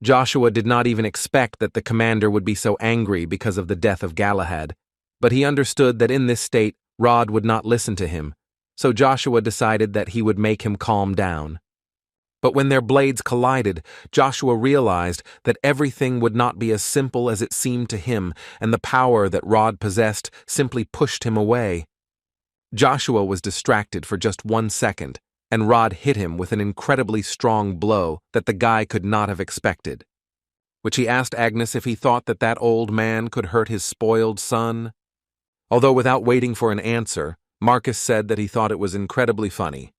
Joshua did not even expect that the commander would be so angry because of the death of Galahad, but he understood that in this state, Rod would not listen to him, so Joshua decided that he would make him calm down. But when their blades collided, Joshua realized that everything would not be as simple as it seemed to him, and the power that Rod possessed simply pushed him away. Joshua was distracted for just 1 second, and Rod hit him with an incredibly strong blow that the guy could not have expected. Which he asked Agnes if he thought that that old man could hurt his spoiled son. Although without waiting for an answer, Marcus said that he thought it was incredibly funny.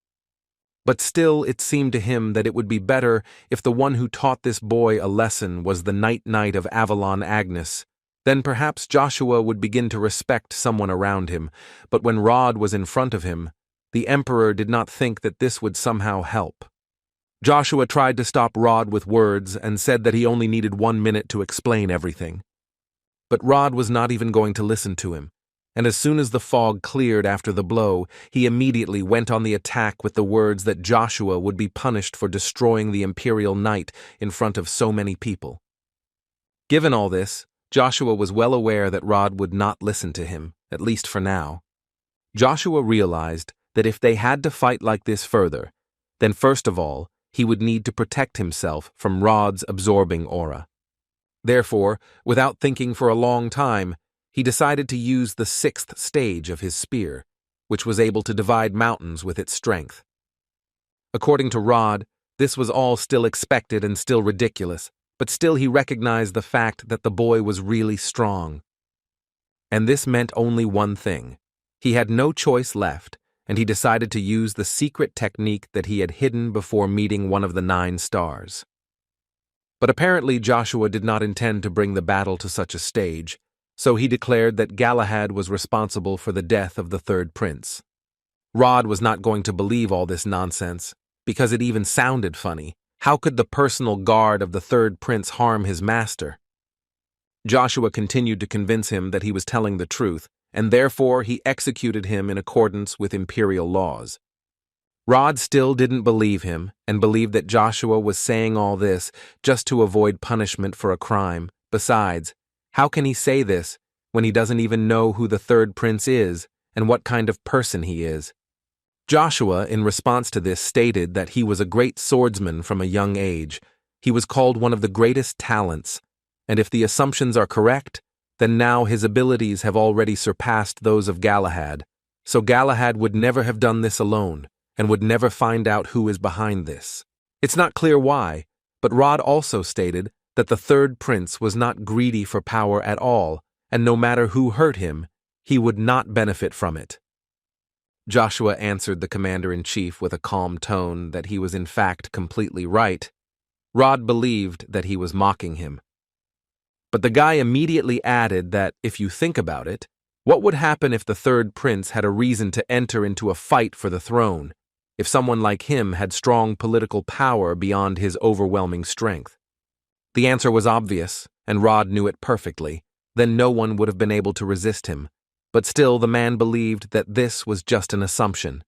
But still it seemed to him that it would be better if the one who taught this boy a lesson was the knight of Avalon Agnes. Then perhaps Joshua would begin to respect someone around him, but when Rod was in front of him, the Emperor did not think that this would somehow help. Joshua tried to stop Rod with words and said that he only needed 1 minute to explain everything. But Rod was not even going to listen to him, and as soon as the fog cleared after the blow, he immediately went on the attack with the words that Joshua would be punished for destroying the Imperial Knight in front of so many people. Given all this, Joshua was well aware that Rod would not listen to him, at least for now. Joshua realized that if they had to fight like this further, then first of all, he would need to protect himself from Rod's absorbing aura. Therefore, without thinking for a long time, he decided to use the 6th stage of his spear, which was able to divide mountains with its strength. According to Rod, this was all still expected and still ridiculous, but still he recognized the fact that the boy was really strong. And this meant only one thing. He had no choice left, and he decided to use the secret technique that he had hidden before meeting one of the 9 stars. But apparently Joshua did not intend to bring the battle to such a stage, so he declared that Galahad was responsible for the death of the third prince. Rod was not going to believe all this nonsense, because it even sounded funny. How could the personal guard of the third prince harm his master? Joshua continued to convince him that he was telling the truth, and therefore he executed him in accordance with Imperial laws. Rod still didn't believe him, and believed that Joshua was saying all this just to avoid punishment for a crime. Besides, how can he say this when he doesn't even know who the third prince is and what kind of person he is? Joshua, in response to this, stated that he was a great swordsman from a young age. He was called one of the greatest talents, and if the assumptions are correct, then now his abilities have already surpassed those of Galahad. So Galahad would never have done this alone, and would never find out who is behind this. It's not clear why, but Rod also stated that the third prince was not greedy for power at all, and no matter who hurt him, he would not benefit from it. Joshua answered the commander-in-chief with a calm tone that he was in fact completely right. Rod believed that he was mocking him. But the guy immediately added that, if you think about it, what would happen if the third prince had a reason to enter into a fight for the throne, if someone like him had strong political power beyond his overwhelming strength? The answer was obvious, and Rod knew it perfectly. Then no one would have been able to resist him. But still the man believed that this was just an assumption.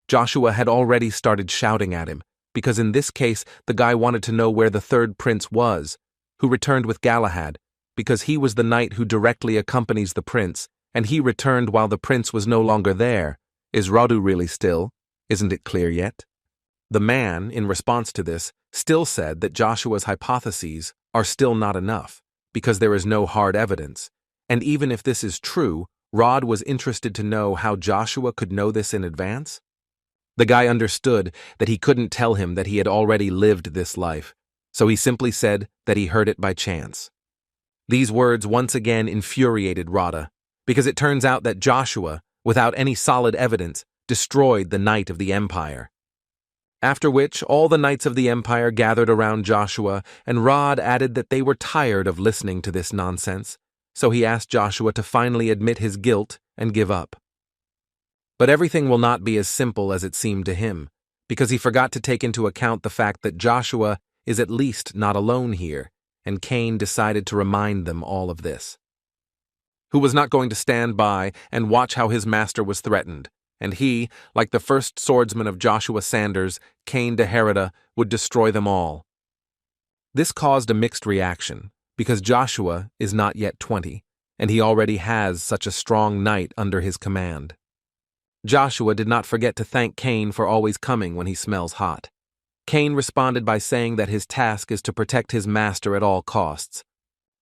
Joshua had already started shouting at him, because in this case the guy wanted to know where the third prince was, who returned with Galahad, because he was the knight who directly accompanies the prince, and he returned while the prince was no longer there. Is Radu really still? Isn't it clear yet? The man, in response to this, still said that Joshua's hypotheses are still not enough, because there is no hard evidence. And even if this is true, Rod was interested to know how Joshua could know this in advance. The guy understood that he couldn't tell him that he had already lived this life, so he simply said that he heard it by chance. These words once again infuriated Rada, because it turns out that Joshua, without any solid evidence, destroyed the Knight of the Empire. After which, all the knights of the Empire gathered around Joshua, and Rod added that they were tired of listening to this nonsense, so he asked Joshua to finally admit his guilt and give up. But everything will not be as simple as it seemed to him, because he forgot to take into account the fact that Joshua is at least not alone here, and Cain decided to remind them all of this. Who was not going to stand by and watch how his master was threatened, and he, like the first swordsman of Joshua Sanders, Cain de Herida, would destroy them all. This caused a mixed reaction, because Joshua is not yet 20, and he already has such a strong knight under his command. Joshua did not forget to thank Cain for always coming when he smells hot. Cain responded by saying that his task is to protect his master at all costs.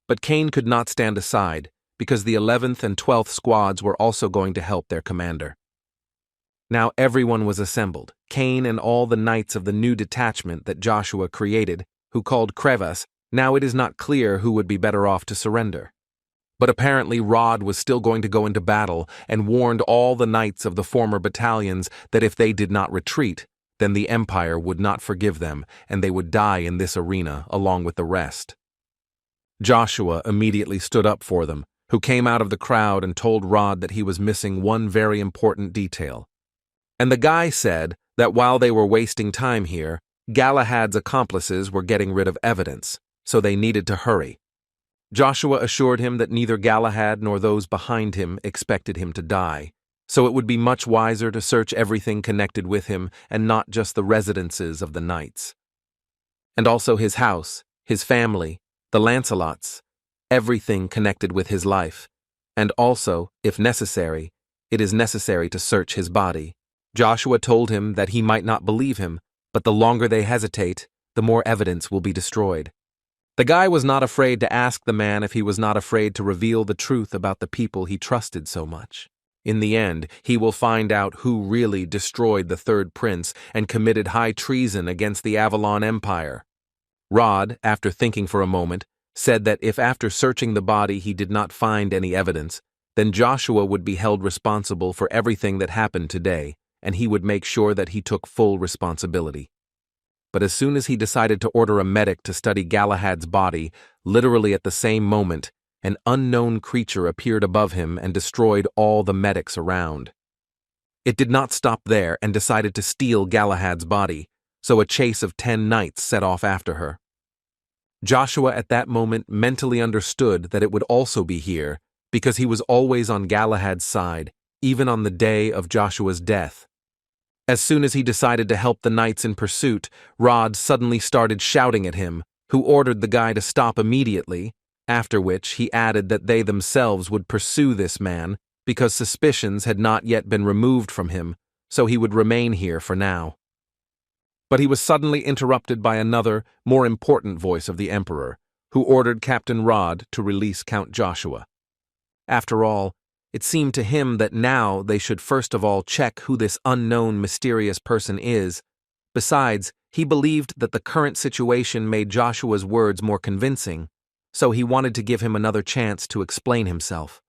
But Cain could not stand aside, because the 11th and 12th squads were also going to help their commander. Now everyone was assembled, Cain and all the knights of the new detachment that Joshua created, who called Crevas. Now it is not clear who would be better off to surrender. But apparently Rod was still going to go into battle and warned all the knights of the former battalions that if they did not retreat, then the Empire would not forgive them and they would die in this arena along with the rest. Joshua immediately stood up for them, who came out of the crowd and told Rod that he was missing one very important detail. And the guy said that while they were wasting time here, Galahad's accomplices were getting rid of evidence, so they needed to hurry. Joshua assured him that neither Galahad nor those behind him expected him to die, so it would be much wiser to search everything connected with him and not just the residences of the knights. And also his house, his family, the Lancelots, everything connected with his life. And also, if necessary, it is necessary to search his body. Joshua told him that he might not believe him, but the longer they hesitate, the more evidence will be destroyed. The guy was not afraid to ask the man if he was not afraid to reveal the truth about the people he trusted so much. In the end, he will find out who really destroyed the third prince and committed high treason against the Avalon Empire. Rod, after thinking for a moment, said that if after searching the body he did not find any evidence, then Joshua would be held responsible for everything that happened today, and he would make sure that he took full responsibility. But as soon as he decided to order a medic to study Galahad's body, literally at the same moment, an unknown creature appeared above him and destroyed all the medics around. It did not stop there and decided to steal Galahad's body, so a chase of 10 knights set off after her. Joshua at that moment mentally understood that it would also be here, because he was always on Galahad's side, even on the day of Joshua's death. As soon as he decided to help the knights in pursuit, Rod suddenly started shouting at him, who ordered the guy to stop immediately, after which he added that they themselves would pursue this man because suspicions had not yet been removed from him, so he would remain here for now. But he was suddenly interrupted by another, more important voice of the Emperor, who ordered Captain Rod to release Count Joshua. After all, it seemed to him that now they should first of all check who this unknown, mysterious person is. Besides, he believed that the current situation made Joshua's words more convincing, so he wanted to give him another chance to explain himself.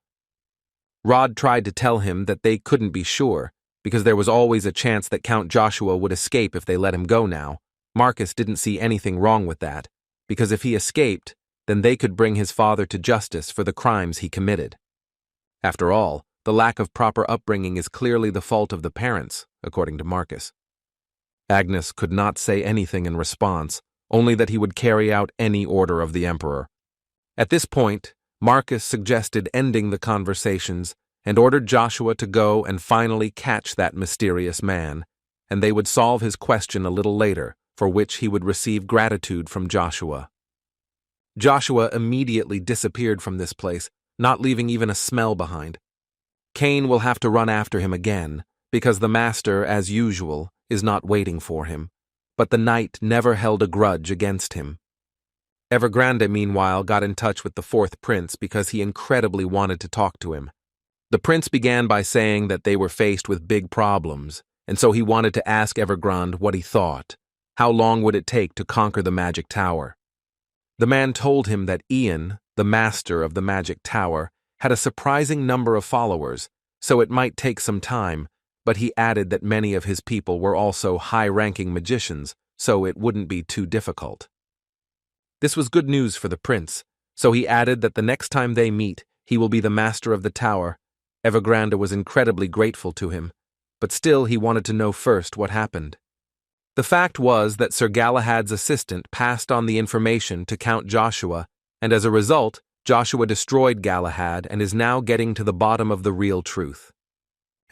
Rod tried to tell him that they couldn't be sure, because there was always a chance that Count Joshua would escape if they let him go now. Marcus didn't see anything wrong with that, because if he escaped, then they could bring his father to justice for the crimes he committed. After all, the lack of proper upbringing is clearly the fault of the parents, according to Marcus. Agnes could not say anything in response, only that he would carry out any order of the Emperor. At this point, Marcus suggested ending the conversations and ordered Joshua to go and finally catch that mysterious man, and they would solve his question a little later, for which he would receive gratitude from Joshua. Joshua immediately disappeared from this place, not leaving even a smell behind. Cain will have to run after him again, because the master, as usual, is not waiting for him, but the knight never held a grudge against him. Evergrande, meanwhile, got in touch with the fourth prince because he incredibly wanted to talk to him. The prince began by saying that they were faced with big problems, and so he wanted to ask Evergrande what he thought. How long would it take to conquer the magic tower? The man told him that Ian, the master of the magic tower, had a surprising number of followers, so it might take some time, but he added that many of his people were also high-ranking magicians, so it wouldn't be too difficult. This was good news for the prince, so he added that the next time they meet, he will be the master of the tower. Evergrande was incredibly grateful to him, but still he wanted to know first what happened. The fact was that Sir Galahad's assistant passed on the information to Count Joshua, and as a result, Joshua destroyed Galahad and is now getting to the bottom of the real truth.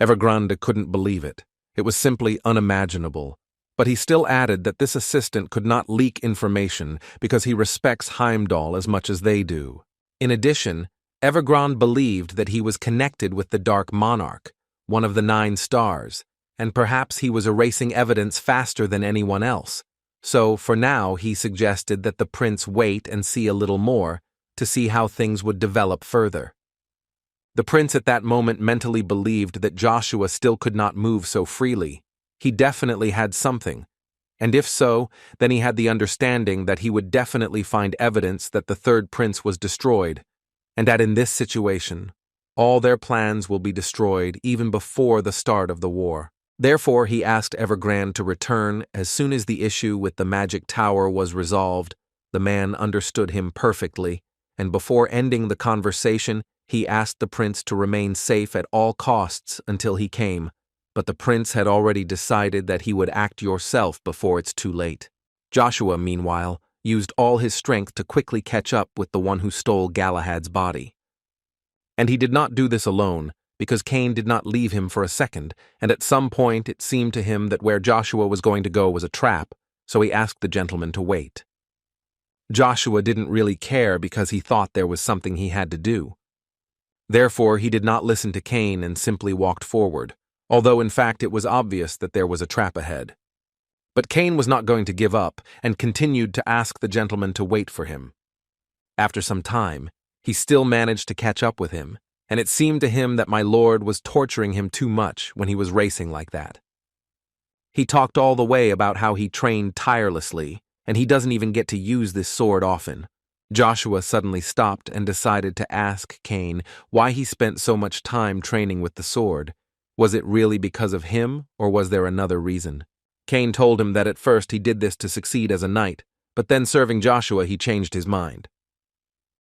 Evergrande couldn't believe it. It was simply unimaginable. But he still added that this assistant could not leak information because he respects Heimdall as much as they do. In addition, Evergrande believed that he was connected with the Dark Monarch, one of the 9 stars, and perhaps he was erasing evidence faster than anyone else. So, for now, he suggested that the prince wait and see a little more to see how things would develop further. The prince at that moment mentally believed that Joshua still could not move so freely. He definitely had something, and if so, then he had the understanding that he would definitely find evidence that the third prince was destroyed, and that in this situation, all their plans will be destroyed even before the start of the war. Therefore, he asked Evergrande to return as soon as the issue with the magic tower was resolved. The man understood him perfectly, and before ending the conversation, he asked the prince to remain safe at all costs until he came. But the prince had already decided that he would act yourself before it's too late. Joshua, meanwhile, used all his strength to quickly catch up with the one who stole Galahad's body. And he did not do this alone, because Cain did not leave him for a second, and at some point it seemed to him that where Joshua was going to go was a trap, so he asked the gentleman to wait. Joshua didn't really care because he thought there was something he had to do. Therefore, he did not listen to Cain and simply walked forward, although in fact it was obvious that there was a trap ahead. But Cain was not going to give up and continued to ask the gentleman to wait for him. After some time, he still managed to catch up with him, and it seemed to him that my lord was torturing him too much when he was racing like that. He talked all the way about how he trained tirelessly, and he doesn't even get to use this sword often. Joshua suddenly stopped and decided to ask Cain why he spent so much time training with the sword. Was it really because of him, or was there another reason? Cain told him that at first he did this to succeed as a knight, but then serving Joshua he changed his mind.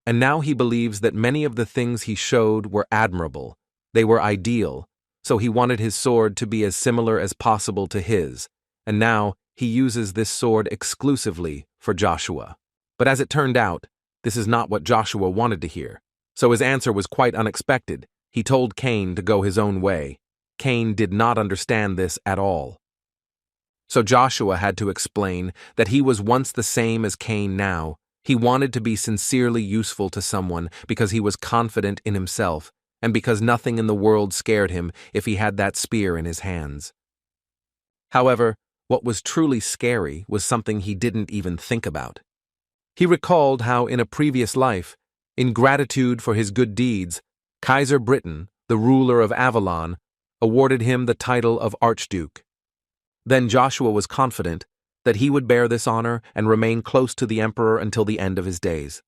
And now he believes that many of the things he showed were admirable, they were ideal, so he wanted his sword to be as similar as possible to his, and now he uses this sword exclusively for Joshua. But as it turned out, this is not what Joshua wanted to hear, so his answer was quite unexpected. He told Cain to go his own way. Cain did not understand this at all. So Joshua had to explain that he was once the same as Cain now. He wanted to be sincerely useful to someone because he was confident in himself, and because nothing in the world scared him if he had that spear in his hands. However, what was truly scary was something he didn't even think about. He recalled how in a previous life, in gratitude for his good deeds, Kaiser Britain, the ruler of Avalon, awarded him the title of Archduke. Then Joshua was confident that he would bear this honor and remain close to the emperor until the end of his days.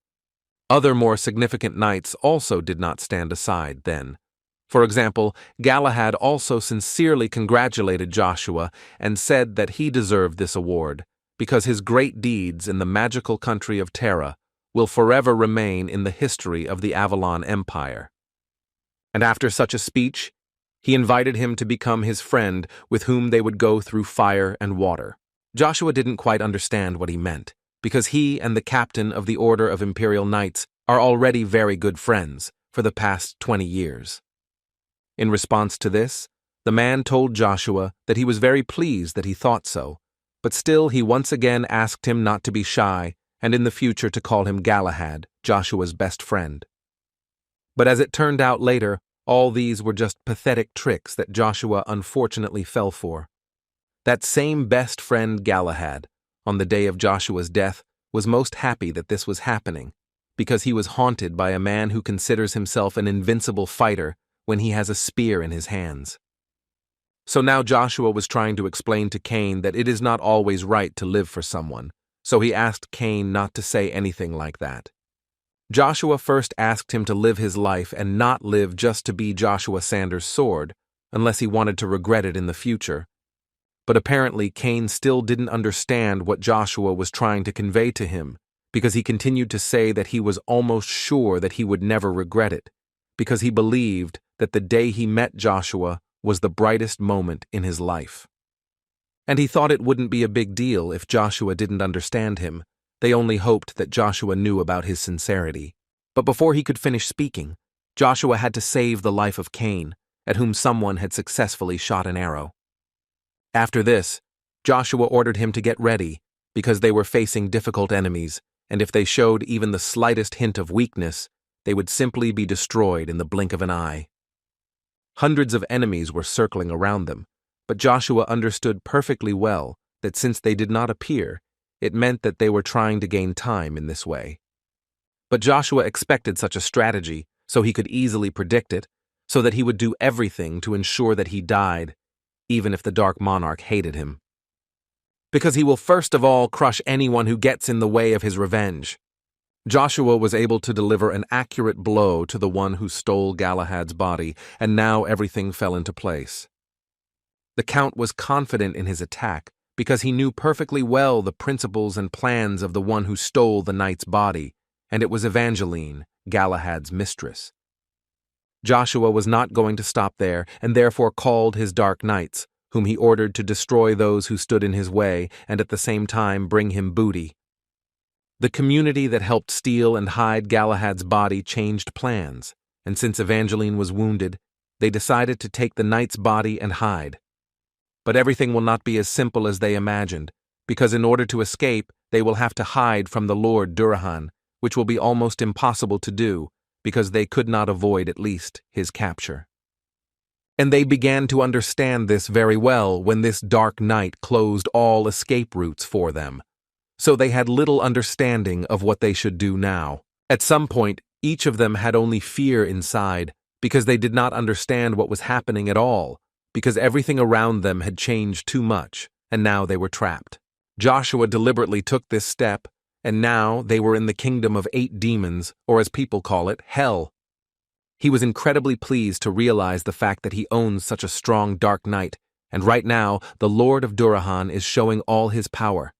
Other more significant knights also did not stand aside then. For example, Galahad also sincerely congratulated Joshua and said that he deserved this award because his great deeds in the magical country of Terra will forever remain in the history of the Avalon Empire. And after such a speech, he invited him to become his friend with whom they would go through fire and water. Joshua didn't quite understand what he meant, because he and the captain of the Order of Imperial Knights are already very good friends for the past 20 years. In response to this, the man told Joshua that he was very pleased that he thought so, but still he once again asked him not to be shy and in the future to call him Galahad, Joshua's best friend. But as it turned out later, all these were just pathetic tricks that Joshua unfortunately fell for. That same best friend Galahad, on the day of Joshua's death, was most happy that this was happening, because he was haunted by a man who considers himself an invincible fighter when he has a spear in his hands. So now Joshua was trying to explain to Cain that it is not always right to live for someone, so he asked Cain not to say anything like that. Joshua first asked him to live his life and not live just to be Joshua Sanders' sword, unless he wanted to regret it in the future. But apparently Cain still didn't understand what Joshua was trying to convey to him, because he continued to say that he was almost sure that he would never regret it, because he believed that the day he met Joshua was the brightest moment in his life. And he thought it wouldn't be a big deal if Joshua didn't understand him. They only hoped that Joshua knew about his sincerity. But before he could finish speaking, Joshua had to save the life of Cain, at whom someone had successfully shot an arrow. After this, Joshua ordered him to get ready, because they were facing difficult enemies, and if they showed even the slightest hint of weakness, they would simply be destroyed in the blink of an eye. Hundreds of enemies were circling around them, but Joshua understood perfectly well that since they did not appear, it meant that they were trying to gain time in this way. But Joshua expected such a strategy, so he could easily predict it, so that he would do everything to ensure that he died, even if the Dark Monarch hated him. Because he will first of all crush anyone who gets in the way of his revenge. Joshua was able to deliver an accurate blow to the one who stole Galahad's body, and now everything fell into place. The Count was confident in his attack, because he knew perfectly well the principles and plans of the one who stole the knight's body, and it was Evangeline, Galahad's mistress. Joshua was not going to stop there, and therefore called his dark knights, whom he ordered to destroy those who stood in his way and at the same time bring him booty. The community that helped steal and hide Galahad's body changed plans, and since Evangeline was wounded, they decided to take the knight's body and hide. But everything will not be as simple as they imagined, because in order to escape, they will have to hide from the Lord Durahan, which will be almost impossible to do, because they could not avoid at least his capture. And they began to understand this very well when this dark night closed all escape routes for them. So they had little understanding of what they should do now. At some point, each of them had only fear inside, because they did not understand what was happening at all, because everything around them had changed too much, and now they were trapped. Joshua deliberately took this step, and now they were in the kingdom of 8 demons, or as people call it, hell. He was incredibly pleased to realize the fact that he owns such a strong dark knight, and right now the Lord of Durahan is showing all his power.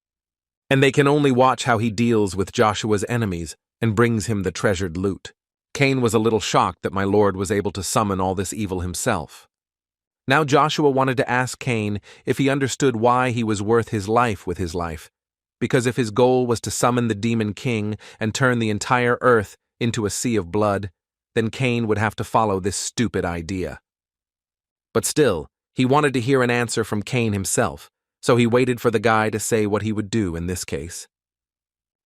And they can only watch how he deals with Joshua's enemies and brings him the treasured loot. Cain was a little shocked that my lord was able to summon all this evil himself. Now Joshua wanted to ask Cain if he understood why he was worth his life with his life, because if his goal was to summon the demon king and turn the entire earth into a sea of blood, then Cain would have to follow this stupid idea. But still, he wanted to hear an answer from Cain himself, so he waited for the guy to say what he would do in this case.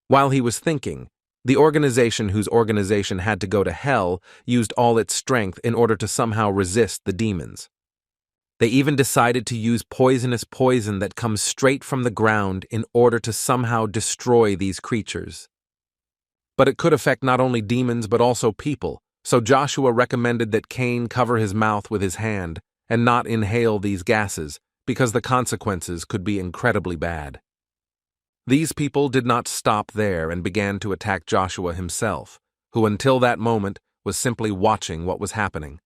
While he was thinking, the organization whose organization had to go to hell used all its strength in order to somehow resist the demons. They even decided to use poisonous poison that comes straight from the ground in order to somehow destroy these creatures. But it could affect not only demons but also people, so Joshua recommended that Cain cover his mouth with his hand and not inhale these gases, because the consequences could be incredibly bad. These people did not stop there and began to attack Joshua himself, who until that moment was simply watching what was happening.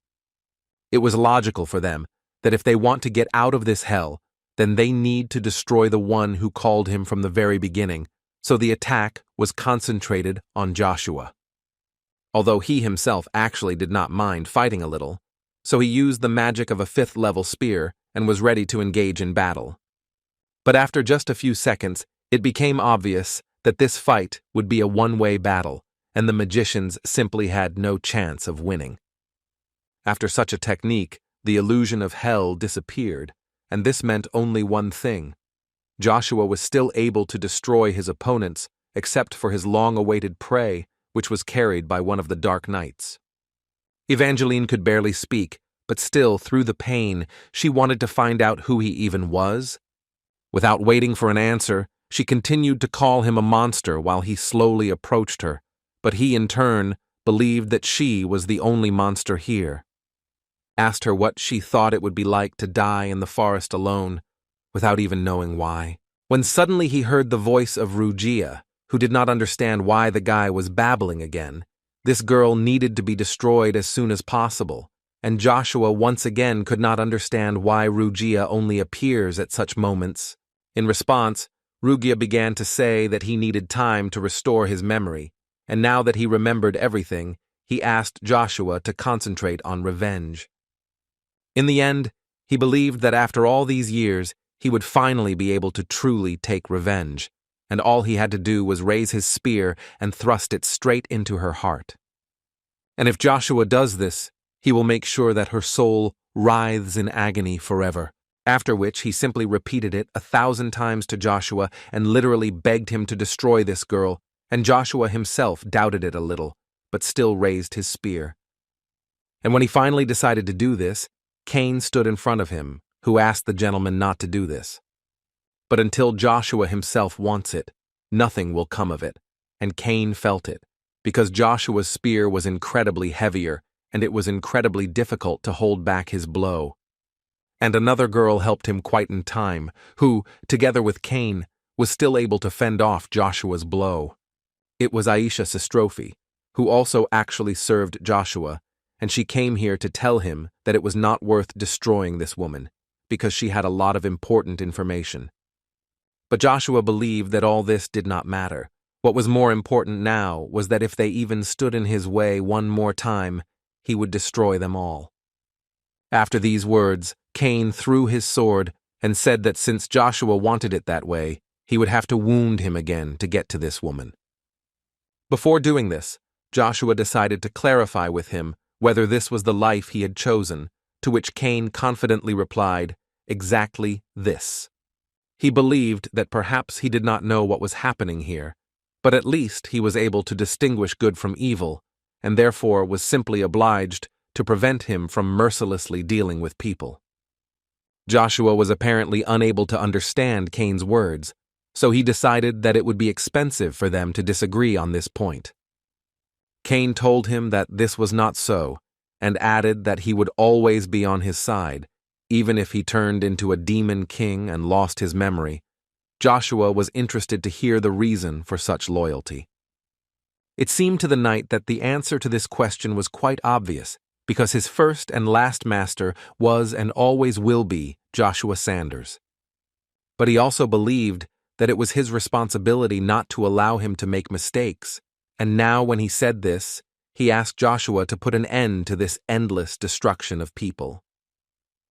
It was logical for them that if they want to get out of this hell, then they need to destroy the one who called him from the very beginning, so the attack was concentrated on Joshua. Although he himself actually did not mind fighting a little, so he used the magic of a 5th-level spear and was ready to engage in battle. But after just a few seconds, it became obvious that this fight would be a one-way battle, and the magicians simply had no chance of winning. After such a technique, the illusion of hell disappeared, and this meant only one thing. Joshua was still able to destroy his opponents, except for his long-awaited prey, which was carried by one of the Dark Knights. Evangeline could barely speak, but still, through the pain, she wanted to find out who he even was. Without waiting for an answer, she continued to call him a monster while he slowly approached her, but he, in turn, believed that she was the only monster here. Asked her what she thought it would be like to die in the forest alone, without even knowing why. When suddenly he heard the voice of Rugia, who did not understand why the guy was babbling again. This girl needed to be destroyed as soon as possible, and Joshua once again could not understand why Rugia only appears at such moments. In response, Rugia began to say that he needed time to restore his memory, and now that he remembered everything, he asked Joshua to concentrate on revenge. In the end, he believed that after all these years, he would finally be able to truly take revenge, and all he had to do was raise his spear and thrust it straight into her heart. And if Joshua does this, he will make sure that her soul writhes in agony forever, after which he simply repeated it 1,000 times to Joshua and literally begged him to destroy this girl, and Joshua himself doubted it a little, but still raised his spear. And when he finally decided to do this, Cain stood in front of him, who asked the gentleman not to do this. But until Joshua himself wants it, nothing will come of it, and Cain felt it, because Joshua's spear was incredibly heavier, and it was incredibly difficult to hold back his blow. And another girl helped him quite in time, who, together with Cain, was still able to fend off Joshua's blow. It was Aisha Sistrophi, who also actually served Joshua, and she came here to tell him that it was not worth destroying this woman, because she had a lot of important information. But Joshua believed that all this did not matter. What was more important now was that if they even stood in his way one more time, he would destroy them all. After these words, Cain threw his sword and said that since Joshua wanted it that way, he would have to wound him again to get to this woman. Before doing this, Joshua decided to clarify with him whether this was the life he had chosen, to which Cain confidently replied, "Exactly this." He believed that perhaps he did not know what was happening here, but at least he was able to distinguish good from evil, and therefore was simply obliged to prevent him from mercilessly dealing with people. Joshua was apparently unable to understand Cain's words, so he decided that it would be expensive for them to disagree on this point. Cain told him that this was not so, and added that he would always be on his side, even if he turned into a demon king and lost his memory, Joshua was interested to hear the reason for such loyalty. It seemed to the knight that the answer to this question was quite obvious, because his first and last master was and always will be Joshua Sanders. But he also believed that it was his responsibility not to allow him to make mistakes, and now when he said this, he asked Joshua to put an end to this endless destruction of people.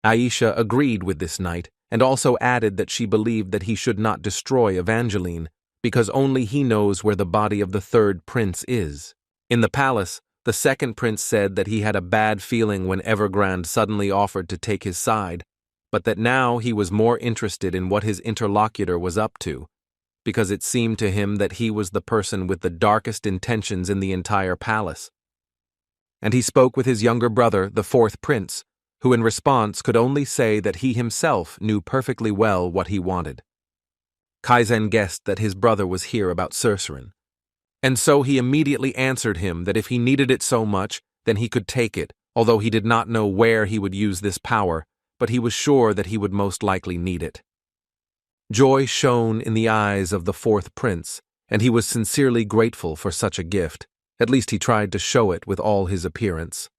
Aisha agreed with this knight, and also added that she believed that he should not destroy Evangeline, because only he knows where the body of the third prince is. In the palace, the second prince said that he had a bad feeling when Evergrande suddenly offered to take his side, but that now he was more interested in what his interlocutor was up to, because it seemed to him that he was the person with the darkest intentions in the entire palace. And he spoke with his younger brother, the fourth prince, who in response could only say that he himself knew perfectly well what he wanted. Kaizen guessed that his brother was here about sorcery, and so he immediately answered him that if he needed it so much, then he could take it, although he did not know where he would use this power, but he was sure that he would most likely need it. Joy shone in the eyes of the fourth prince, and he was sincerely grateful for such a gift. At least he tried to show it with all his appearance.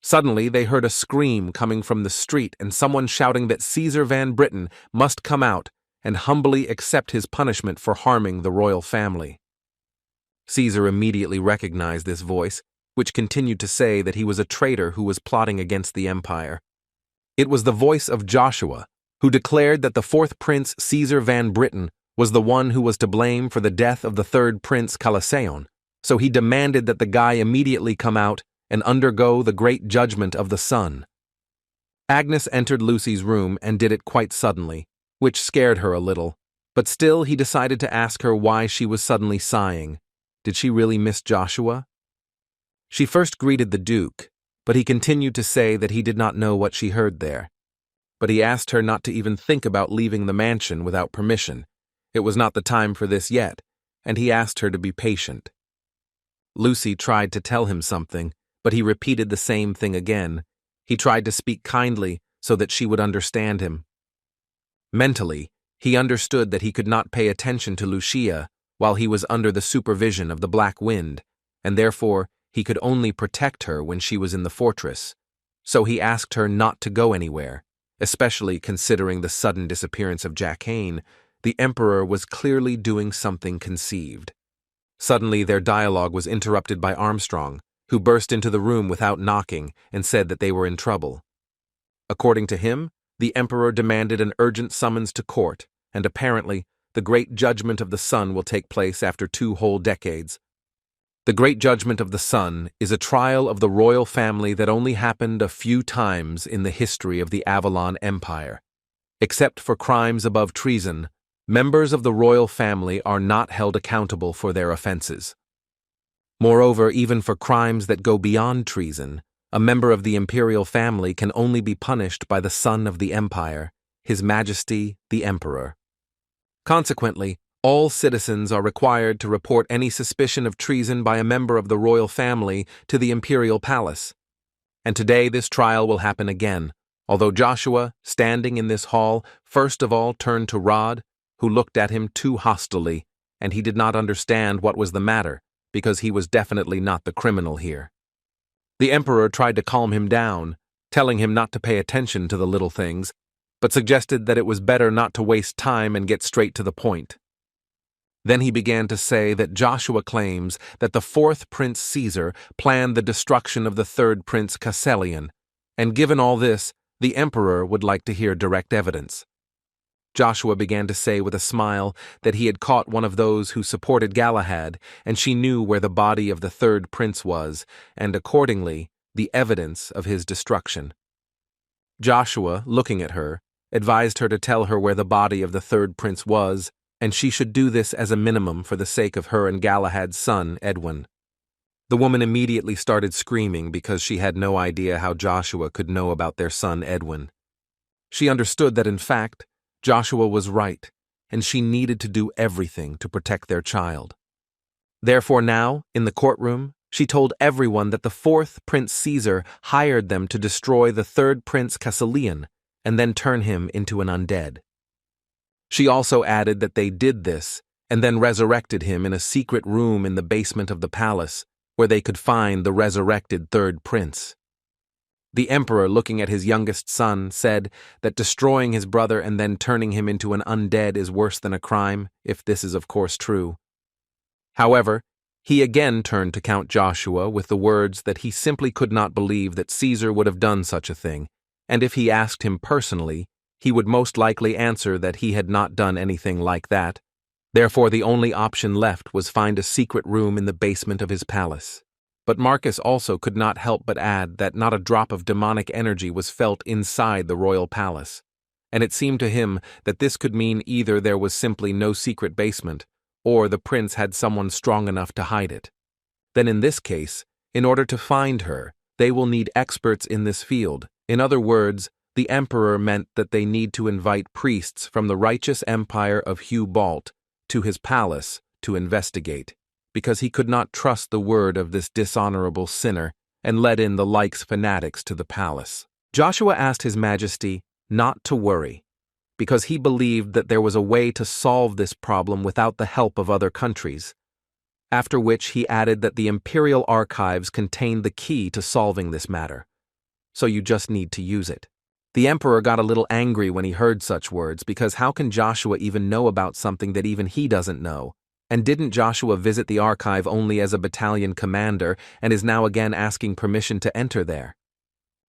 Suddenly they heard a scream coming from the street and someone shouting that Caesar Van Britten must come out and humbly accept his punishment for harming the royal family. Caesar immediately recognized this voice, which continued to say that he was a traitor who was plotting against the empire. It was the voice of Joshua, who declared that the fourth prince Caesar Van Britten was the one who was to blame for the death of the third prince Calaseon, so he demanded that the guy immediately come out and undergo the great judgment of the sun. Agnes entered Lucy's room and did it quite suddenly, which scared her a little, but still he decided to ask her why she was suddenly sighing. Did she really miss Joshua? She first greeted the Duke, but he continued to say that he did not know what she heard there. But he asked her not to even think about leaving the mansion without permission. It was not the time for this yet, and he asked her to be patient. Lucy tried to tell him something, but he repeated the same thing again. He tried to speak kindly so that she would understand him. Mentally, he understood that he could not pay attention to Lucia while he was under the supervision of the Black Wind, and therefore he could only protect her when she was in the fortress. So he asked her not to go anywhere, especially considering the sudden disappearance of Jack Hayne. The Emperor was clearly doing something conceived. Suddenly their dialogue was interrupted by Armstrong, who burst into the room without knocking and said that they were in trouble. According to him, the Emperor demanded an urgent summons to court, and apparently, the Great Judgment of the Sun will take place after 2 whole decades. The Great Judgment of the Sun is a trial of the royal family that only happened a few times in the history of the Avalon Empire. Except for crimes above treason, members of the royal family are not held accountable for their offenses. Moreover, even for crimes that go beyond treason, a member of the imperial family can only be punished by the son of the empire, His Majesty the Emperor. Consequently, all citizens are required to report any suspicion of treason by a member of the royal family to the imperial palace. And today this trial will happen again, although Joshua, standing in this hall, first of all turned to Rod, who looked at him too hostilely, and he did not understand what was the matter, because he was definitely not the criminal here. The Emperor tried to calm him down, telling him not to pay attention to the little things, but suggested that it was better not to waste time and get straight to the point. Then he began to say that Joshua claims that the fourth Prince Caesar planned the destruction of the third Prince Casselian, and given all this, the Emperor would like to hear direct evidence. Joshua began to say with a smile that he had caught one of those who supported Galahad, and she knew where the body of the third prince was, and accordingly, the evidence of his destruction. Joshua, looking at her, advised her to tell her where the body of the third prince was, and she should do this as a minimum for the sake of her and Galahad's son, Edwin. The woman immediately started screaming because she had no idea how Joshua could know about their son, Edwin. She understood that, in fact, Joshua was right, and she needed to do everything to protect their child. Therefore now, in the courtroom, she told everyone that the fourth Prince Caesar hired them to destroy the third Prince Casselian and then turn him into an undead. She also added that they did this and then resurrected him in a secret room in the basement of the palace where they could find the resurrected third prince. The emperor, looking at his youngest son, said that destroying his brother and then turning him into an undead is worse than a crime, if this is of course true. However, he again turned to Count Joshua with the words that he simply could not believe that Caesar would have done such a thing, and if he asked him personally, he would most likely answer that he had not done anything like that. Therefore, the only option left was find a secret room in the basement of his palace. But Marcus also could not help but add that not a drop of demonic energy was felt inside the royal palace, and it seemed to him that this could mean either there was simply no secret basement, or the prince had someone strong enough to hide it. Then in this case, in order to find her, they will need experts in this field. In other words, the emperor meant that they need to invite priests from the righteous empire of Hugh Balt to his palace to investigate, because he could not trust the word of this dishonorable sinner and let in the likes fanatics to the palace. Joshua asked his majesty not to worry, because he believed that there was a way to solve this problem without the help of other countries, after which he added that the Imperial archives contained the key to solving this matter, so you just need to use it. The emperor got a little angry when he heard such words, because how can Joshua even know about something that even he doesn't know? And didn't Joshua visit the archive only as a battalion commander and is now again asking permission to enter there?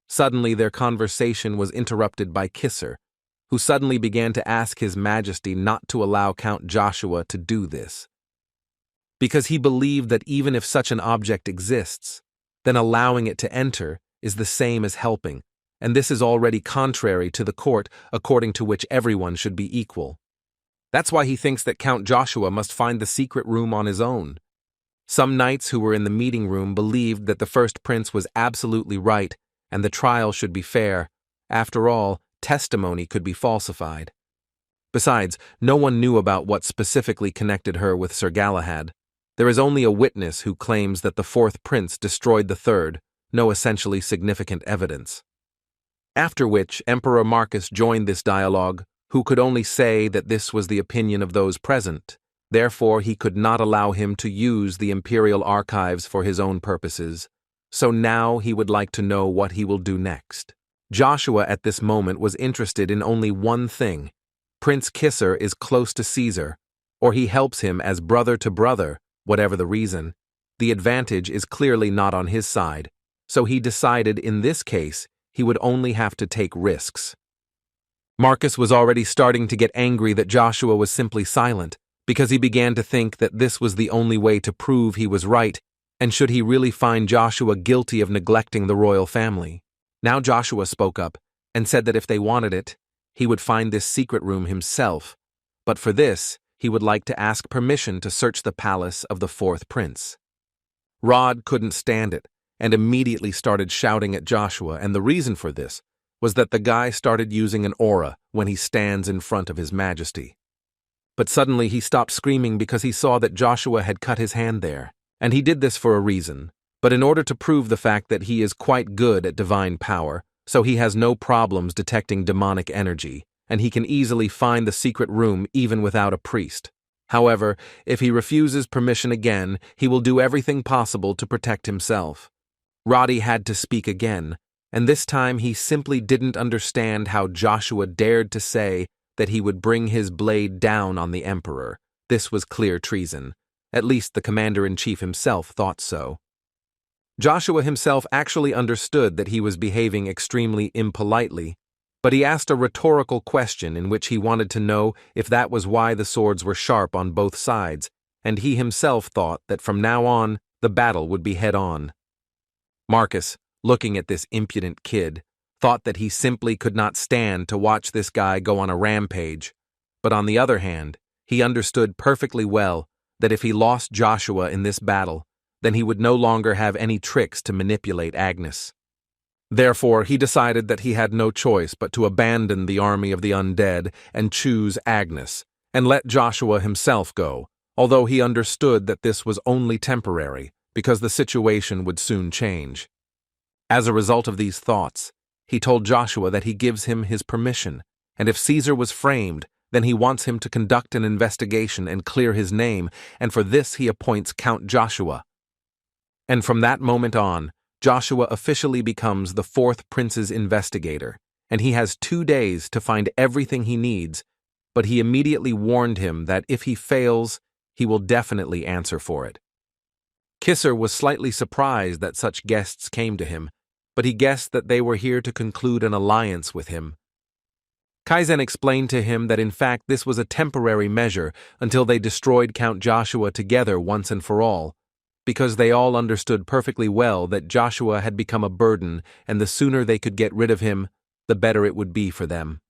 Suddenly their conversation was interrupted by Kisser, who suddenly began to ask his majesty not to allow Count Joshua to do this, because he believed that even if such an object exists, then allowing it to enter is the same as helping, and this is already contrary to the court, according to which everyone should be equal. That's why he thinks that Count Joshua must find the secret room on his own. Some knights who were in the meeting room believed that the first prince was absolutely right and the trial should be fair. After all, testimony could be falsified. Besides, no one knew about what specifically connected her with Sir Galahad. There is only a witness who claims that the fourth prince destroyed the third, no essentially significant evidence. After which, Emperor Marcus joined this dialogue, who could only say that this was the opinion of those present. Therefore, he could not allow him to use the Imperial archives for his own purposes. So now he would like to know what he will do next. Joshua at this moment was interested in only one thing. Prince Kisser is close to Caesar, or he helps him as brother to brother, whatever the reason. The advantage is clearly not on his side, so he decided in this case he would only have to take risks. Marcus was already starting to get angry that Joshua was simply silent, because he began to think that this was the only way to prove he was right, and should he really find Joshua guilty of neglecting the royal family. Now Joshua spoke up and said that if they wanted it, he would find this secret room himself, but for this, he would like to ask permission to search the palace of the fourth prince. Rod couldn't stand it and immediately started shouting at Joshua, and the reason for this was that the guy started using an aura when he stands in front of his majesty. But suddenly he stopped screaming because he saw that Joshua had cut his hand there, and he did this for a reason, but in order to prove the fact that he is quite good at divine power, so he has no problems detecting demonic energy, and he can easily find the secret room even without a priest. However, if he refuses permission again, he will do everything possible to protect himself. Roddy had to speak again, and this time he simply didn't understand how Joshua dared to say that he would bring his blade down on the emperor. This was clear treason. At least the commander-in-chief himself thought so. Joshua himself actually understood that he was behaving extremely impolitely, but he asked a rhetorical question in which he wanted to know if that was why the swords were sharp on both sides, and he himself thought that from now on, the battle would be head-on. Marcus, looking at this impudent kid, thought that he simply could not stand to watch this guy go on a rampage, but on the other hand, he understood perfectly well that if he lost Joshua in this battle, then he would no longer have any tricks to manipulate Agnes. Therefore, he decided that he had no choice but to abandon the army of the undead and choose Agnes, and let Joshua himself go, although he understood that this was only temporary, because the situation would soon change. As a result of these thoughts, he told Joshua that he gives him his permission, and if Caesar was framed, Then he wants him to conduct an investigation and clear his name, and for this he appoints Count Joshua. And from that moment on, Joshua officially becomes the fourth prince's investigator, and he has 2 days to find everything he needs, but he immediately warned him that if he fails, he will definitely answer for it. Kisser was slightly surprised that such guests came to him, but he guessed that they were here to conclude an alliance with him. Kaizen explained to him that in fact this was a temporary measure until they destroyed Count Joshua together once and for all, because they all understood perfectly well that Joshua had become a burden, and the sooner they could get rid of him, the better it would be for them.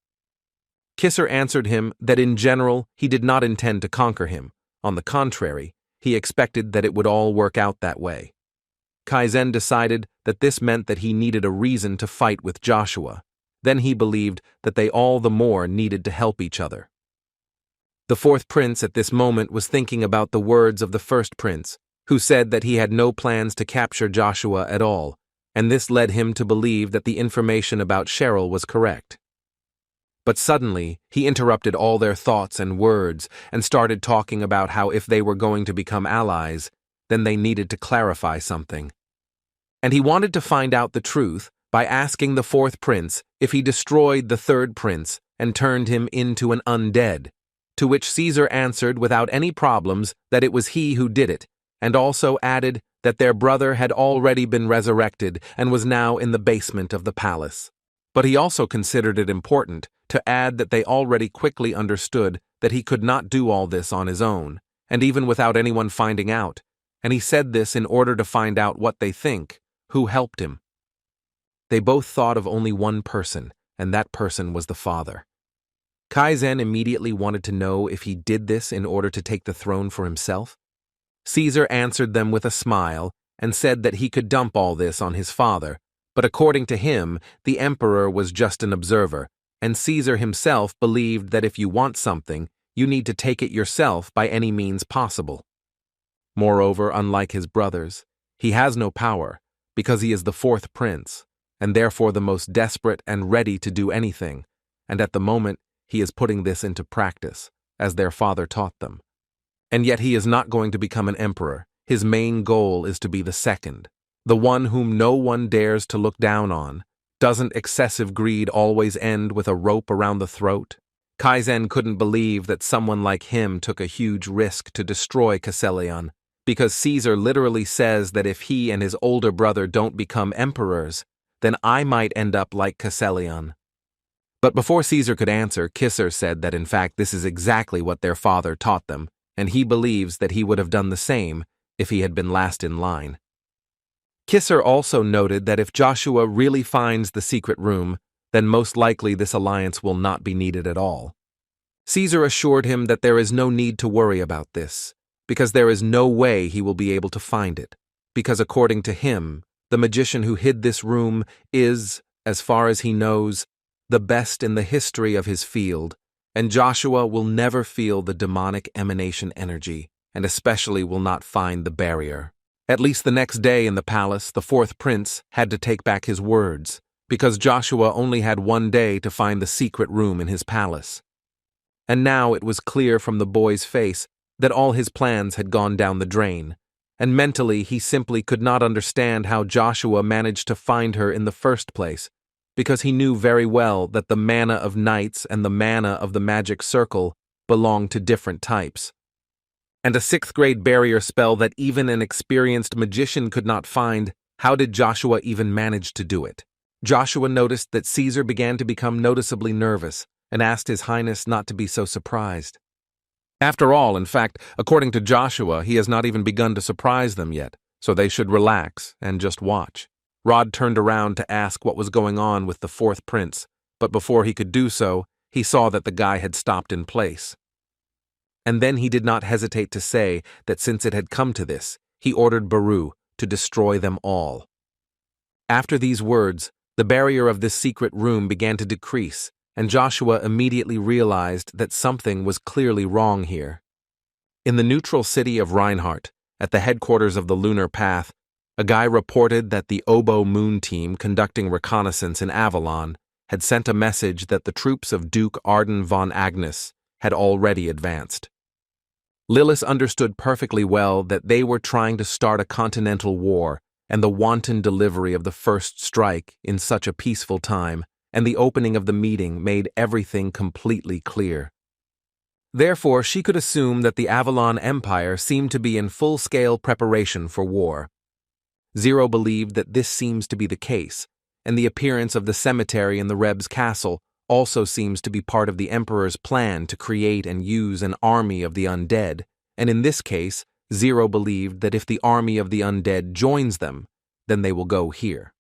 Kisser answered him that in general he did not intend to conquer him. On the contrary, he expected that it would all work out that way. Kaizen decided that this meant that he needed a reason to fight with Joshua. Then he believed that they all the more needed to help each other. The fourth prince at this moment was thinking about the words of the first prince, who said that he had no plans to capture Joshua at all, and this led him to believe that the information about Cheryl was correct. But suddenly, he interrupted all their thoughts and words and started talking about how if they were going to become allies, then they needed to clarify something. And he wanted to find out the truth by asking the fourth prince if he destroyed the third prince and turned him into an undead, to which Caesar answered without any problems that it was he who did it, and also added that their brother had already been resurrected and was now in the basement of the palace. But he also considered it important to add that they already quickly understood that he could not do all this on his own, and even without anyone finding out, and he said this in order to find out what they think, who helped him. They both thought of only one person, and that person was the father. Kaizen immediately wanted to know if he did this in order to take the throne for himself. Caesar answered them with a smile and said that he could dump all this on his father, but according to him, the emperor was just an observer, and Caesar himself believed that if you want something, you need to take it yourself by any means possible. Moreover, unlike his brothers, he has no power, because he is the fourth prince, and therefore the most desperate and ready to do anything, and at the moment he is putting this into practice, as their father taught them. And yet he is not going to become an emperor. His main goal is to be the second, the one whom no one dares to look down on. Doesn't excessive greed always end with a rope around the throat? Kaizen couldn't believe that someone like him took a huge risk to destroy Casselion, because Caesar literally says that if he and his older brother don't become emperors, then I might end up like Casselion. But before Caesar could answer, Kisser said that in fact this is exactly what their father taught them, and he believes that he would have done the same if he had been last in line. Kisser also noted that if Joshua really finds the secret room, then most likely this alliance will not be needed at all. Caesar assured him that there is no need to worry about this, because there is no way he will be able to find it, because according to him, the magician who hid this room is, as far as he knows, the best in the history of his field, and Joshua will never feel the demonic emanation energy, and especially will not find the barrier. At least the next day in the palace, the fourth prince had to take back his words, because Joshua only had 1 day to find the secret room in his palace. And now it was clear from the boy's face that all his plans had gone down the drain, and mentally he simply could not understand how Joshua managed to find her in the first place, because he knew very well that the mana of knights and the mana of the magic circle belonged to different types. And a 6th grade barrier spell that even an experienced magician could not find, how did Joshua even manage to do it? Joshua noticed that Caesar began to become noticeably nervous and asked His Highness not to be so surprised. After all, in fact, according to Joshua, he has not even begun to surprise them yet, so they should relax and just watch. Rod turned around to ask what was going on with the fourth prince, but before he could do so, he saw that the guy had stopped in place. And then he did not hesitate to say that since it had come to this, he ordered Baru to destroy them all. After these words, the barrier of this secret room began to decrease, and Joshua immediately realized that something was clearly wrong here. In the neutral city of Reinhardt, at the headquarters of the Lunar Path, a guy reported that the Oboe Moon team conducting reconnaissance in Avalon had sent a message that the troops of Duke Arden von Agnes had already advanced. Lilith understood perfectly well that they were trying to start a continental war, and the wanton delivery of the first strike in such a peaceful time and the opening of the meeting made everything completely clear. Therefore, she could assume that the Avalon Empire seemed to be in full-scale preparation for war. Zero believed that this seems to be the case, and the appearance of the cemetery in the Reb's castle also seems to be part of the Emperor's plan to create and use an army of the undead, and in this case, Zero believed that if the army of the undead joins them, then they will go here.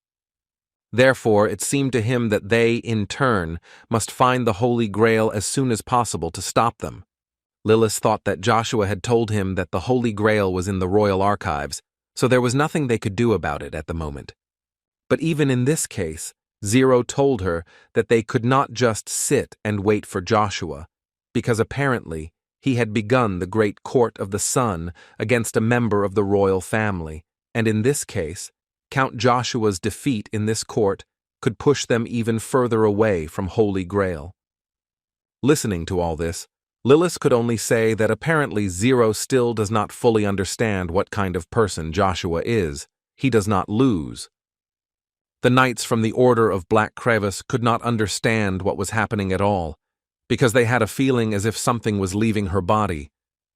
Therefore, it seemed to him that they, in turn, must find the Holy Grail as soon as possible to stop them. Lilith thought that Joshua had told him that the Holy Grail was in the royal archives, so there was nothing they could do about it at the moment. But even in this case, Zero told her that they could not just sit and wait for Joshua, because apparently he had begun the great court of the sun against a member of the royal family, and in this case, Count Joshua's defeat in this court could push them even further away from Holy Grail. Listening to all this, Lilith could only say that apparently Zero still does not fully understand what kind of person Joshua is. He does not lose. The knights from the Order of Black Crevice could not understand what was happening at all, because they had a feeling as if something was leaving her body.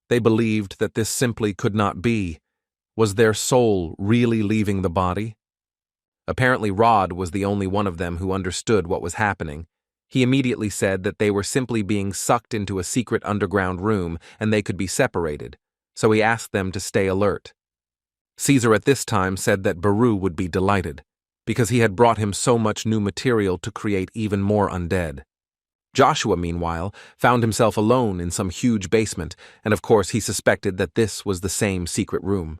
They believed that this simply could not be. Was their soul really leaving the body? Apparently Rod was the only one of them who understood what was happening. He immediately said that they were simply being sucked into a secret underground room and they could be separated, so he asked them to stay alert. Caesar at this time said that Baru would be delighted, because he had brought him so much new material to create even more undead. Joshua, meanwhile, found himself alone in some huge basement, and of course he suspected that this was the same secret room.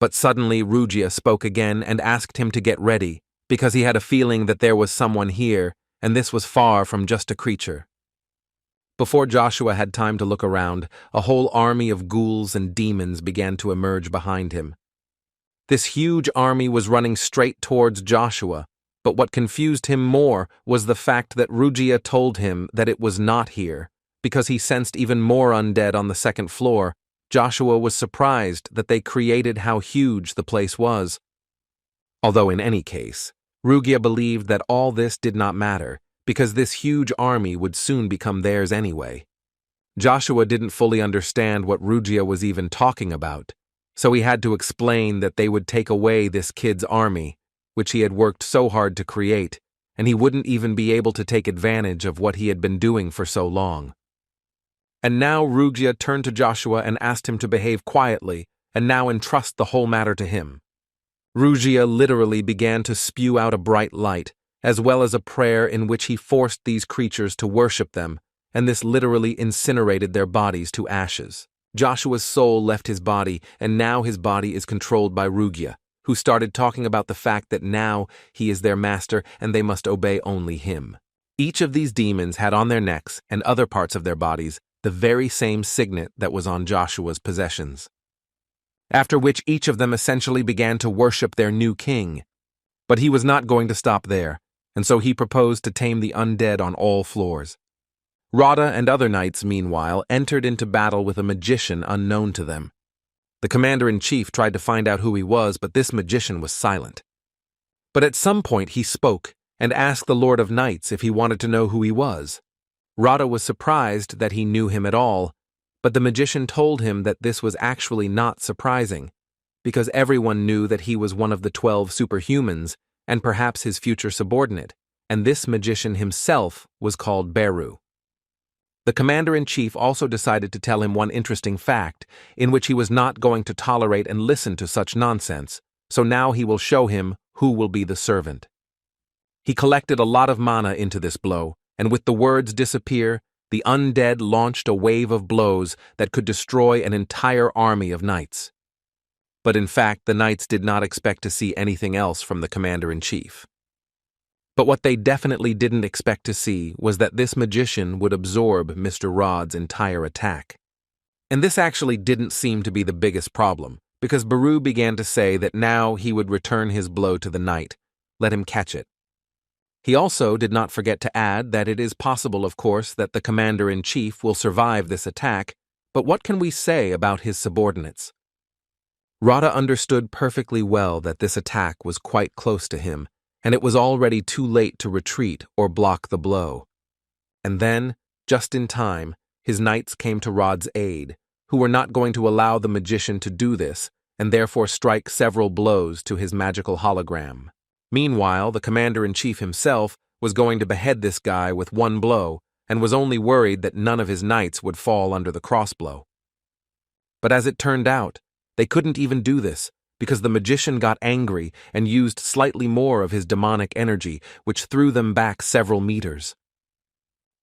But suddenly Rugia spoke again and asked him to get ready, because he had a feeling that there was someone here, and this was far from just a creature. Before Joshua had time to look around, a whole army of ghouls and demons began to emerge behind him. This huge army was running straight towards Joshua, but what confused him more was the fact that Rugia told him that it was not here, because he sensed even more undead on the second floor. Joshua was surprised that they created how huge the place was. Although in any case, Rugia believed that all this did not matter, because this huge army would soon become theirs anyway. Joshua didn't fully understand what Rugia was even talking about, so he had to explain that they would take away this kid's army, which he had worked so hard to create, and he wouldn't even be able to take advantage of what he had been doing for so long. And now Rugia turned to Joshua and asked him to behave quietly and now entrust the whole matter to him. Rugia literally began to spew out a bright light, as well as a prayer in which he forced these creatures to worship them, and this literally incinerated their bodies to ashes. Joshua's soul left his body, and now his body is controlled by Rugia, who started talking about the fact that now he is their master and they must obey only him. Each of these demons had on their necks and other parts of their bodies the very same signet that was on Joshua's possessions. After which each of them essentially began to worship their new king. But he was not going to stop there, and so he proposed to tame the undead on all floors. Radha and other knights, meanwhile, entered into battle with a magician unknown to them. The commander-in-chief tried to find out who he was, but this magician was silent. But at some point he spoke and asked the Lord of Knights if he wanted to know who he was. Radha was surprised that he knew him at all, but the magician told him that this was actually not surprising, because everyone knew that he was one of the 12 superhumans and perhaps his future subordinate, and this magician himself was called Beru. The commander-in-chief also decided to tell him one interesting fact, in which he was not going to tolerate and listen to such nonsense, so now he will show him who will be the servant. He collected a lot of mana into this blow, and with the words disappear, the undead launched a wave of blows that could destroy an entire army of knights. But in fact, the knights did not expect to see anything else from the commander-in-chief. But what they definitely didn't expect to see was that this magician would absorb Mr. Rod's entire attack. And this actually didn't seem to be the biggest problem, because Baru began to say that now he would return his blow to the knight, let him catch it. He also did not forget to add that it is possible, of course, that the commander-in-chief will survive this attack, but what can we say about his subordinates? Rada understood perfectly well that this attack was quite close to him, and it was already too late to retreat or block the blow. And then, just in time, his knights came to Rod's aid, who were not going to allow the magician to do this, and therefore strike several blows to his magical hologram. Meanwhile, the commander-in-chief himself was going to behead this guy with one blow, and was only worried that none of his knights would fall under the crossblow. But as it turned out, they couldn't even do this, because the magician got angry and used slightly more of his demonic energy, which threw them back several meters.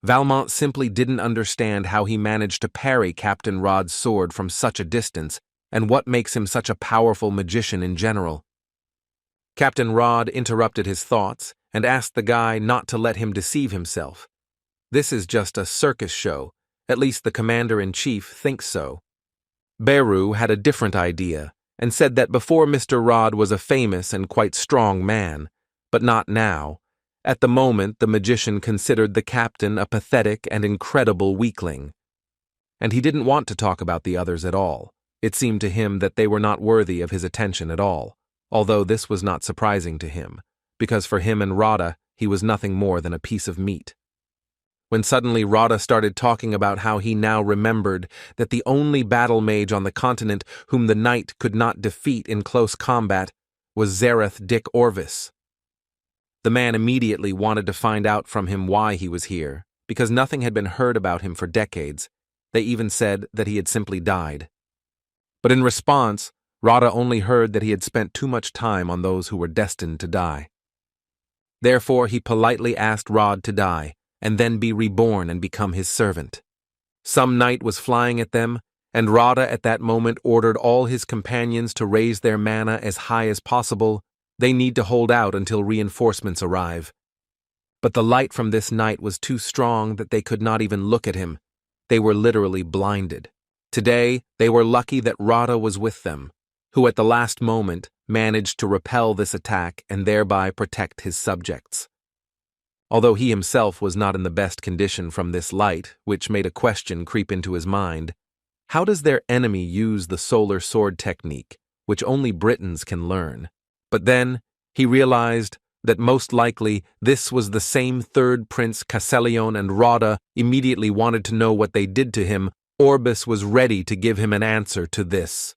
Valmont simply didn't understand how he managed to parry Captain Rod's sword from such a distance, and what makes him such a powerful magician in general. Captain Rod interrupted his thoughts and asked the guy not to let him deceive himself. This is just a circus show, at least the commander-in-chief thinks so. Beru had a different idea, and said that before Mr. Rod was a famous and quite strong man, but not now. At the moment, the magician considered the captain a pathetic and incredible weakling. And he didn't want to talk about the others at all. It seemed to him that they were not worthy of his attention at all, although this was not surprising to him, because for him and Rada, he was nothing more than a piece of meat. When suddenly Rada started talking about how he now remembered that the only battle mage on the continent whom the knight could not defeat in close combat was Zareth Dick Orvis. The man immediately wanted to find out from him why he was here, because nothing had been heard about him for decades. They even said that he had simply died. But in response, Rada only heard that he had spent too much time on those who were destined to die. Therefore, he politely asked Rod to die, and then be reborn and become his servant. Some knight was flying at them, and Rada at that moment ordered all his companions to raise their mana as high as possible. They need to hold out until reinforcements arrive. But the light from this knight was too strong that they could not even look at him. They were literally blinded. Today, they were lucky that Rada was with them, who at the last moment managed to repel this attack and thereby protect his subjects. Although he himself was not in the best condition from this light, which made a question creep into his mind. How does their enemy use the solar sword technique, which only Britons can learn? But then, he realized that most likely this was the same third prince Casselion, and Rada immediately wanted to know what they did to him. Orbis was ready to give him an answer to this.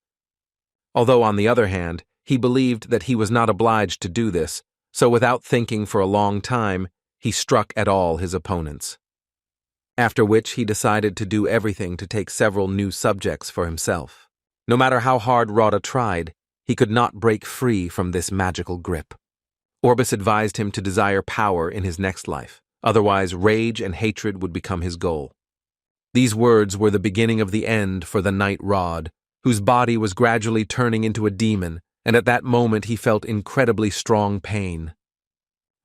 Although on the other hand, he believed that he was not obliged to do this, so without thinking for a long time, he struck at all his opponents. After which he decided to do everything to take several new subjects for himself. No matter how hard Rada tried, he could not break free from this magical grip. Orbis advised him to desire power in his next life, otherwise rage and hatred would become his goal. These words were the beginning of the end for the knight Rod, whose body was gradually turning into a demon, and at that moment he felt incredibly strong pain.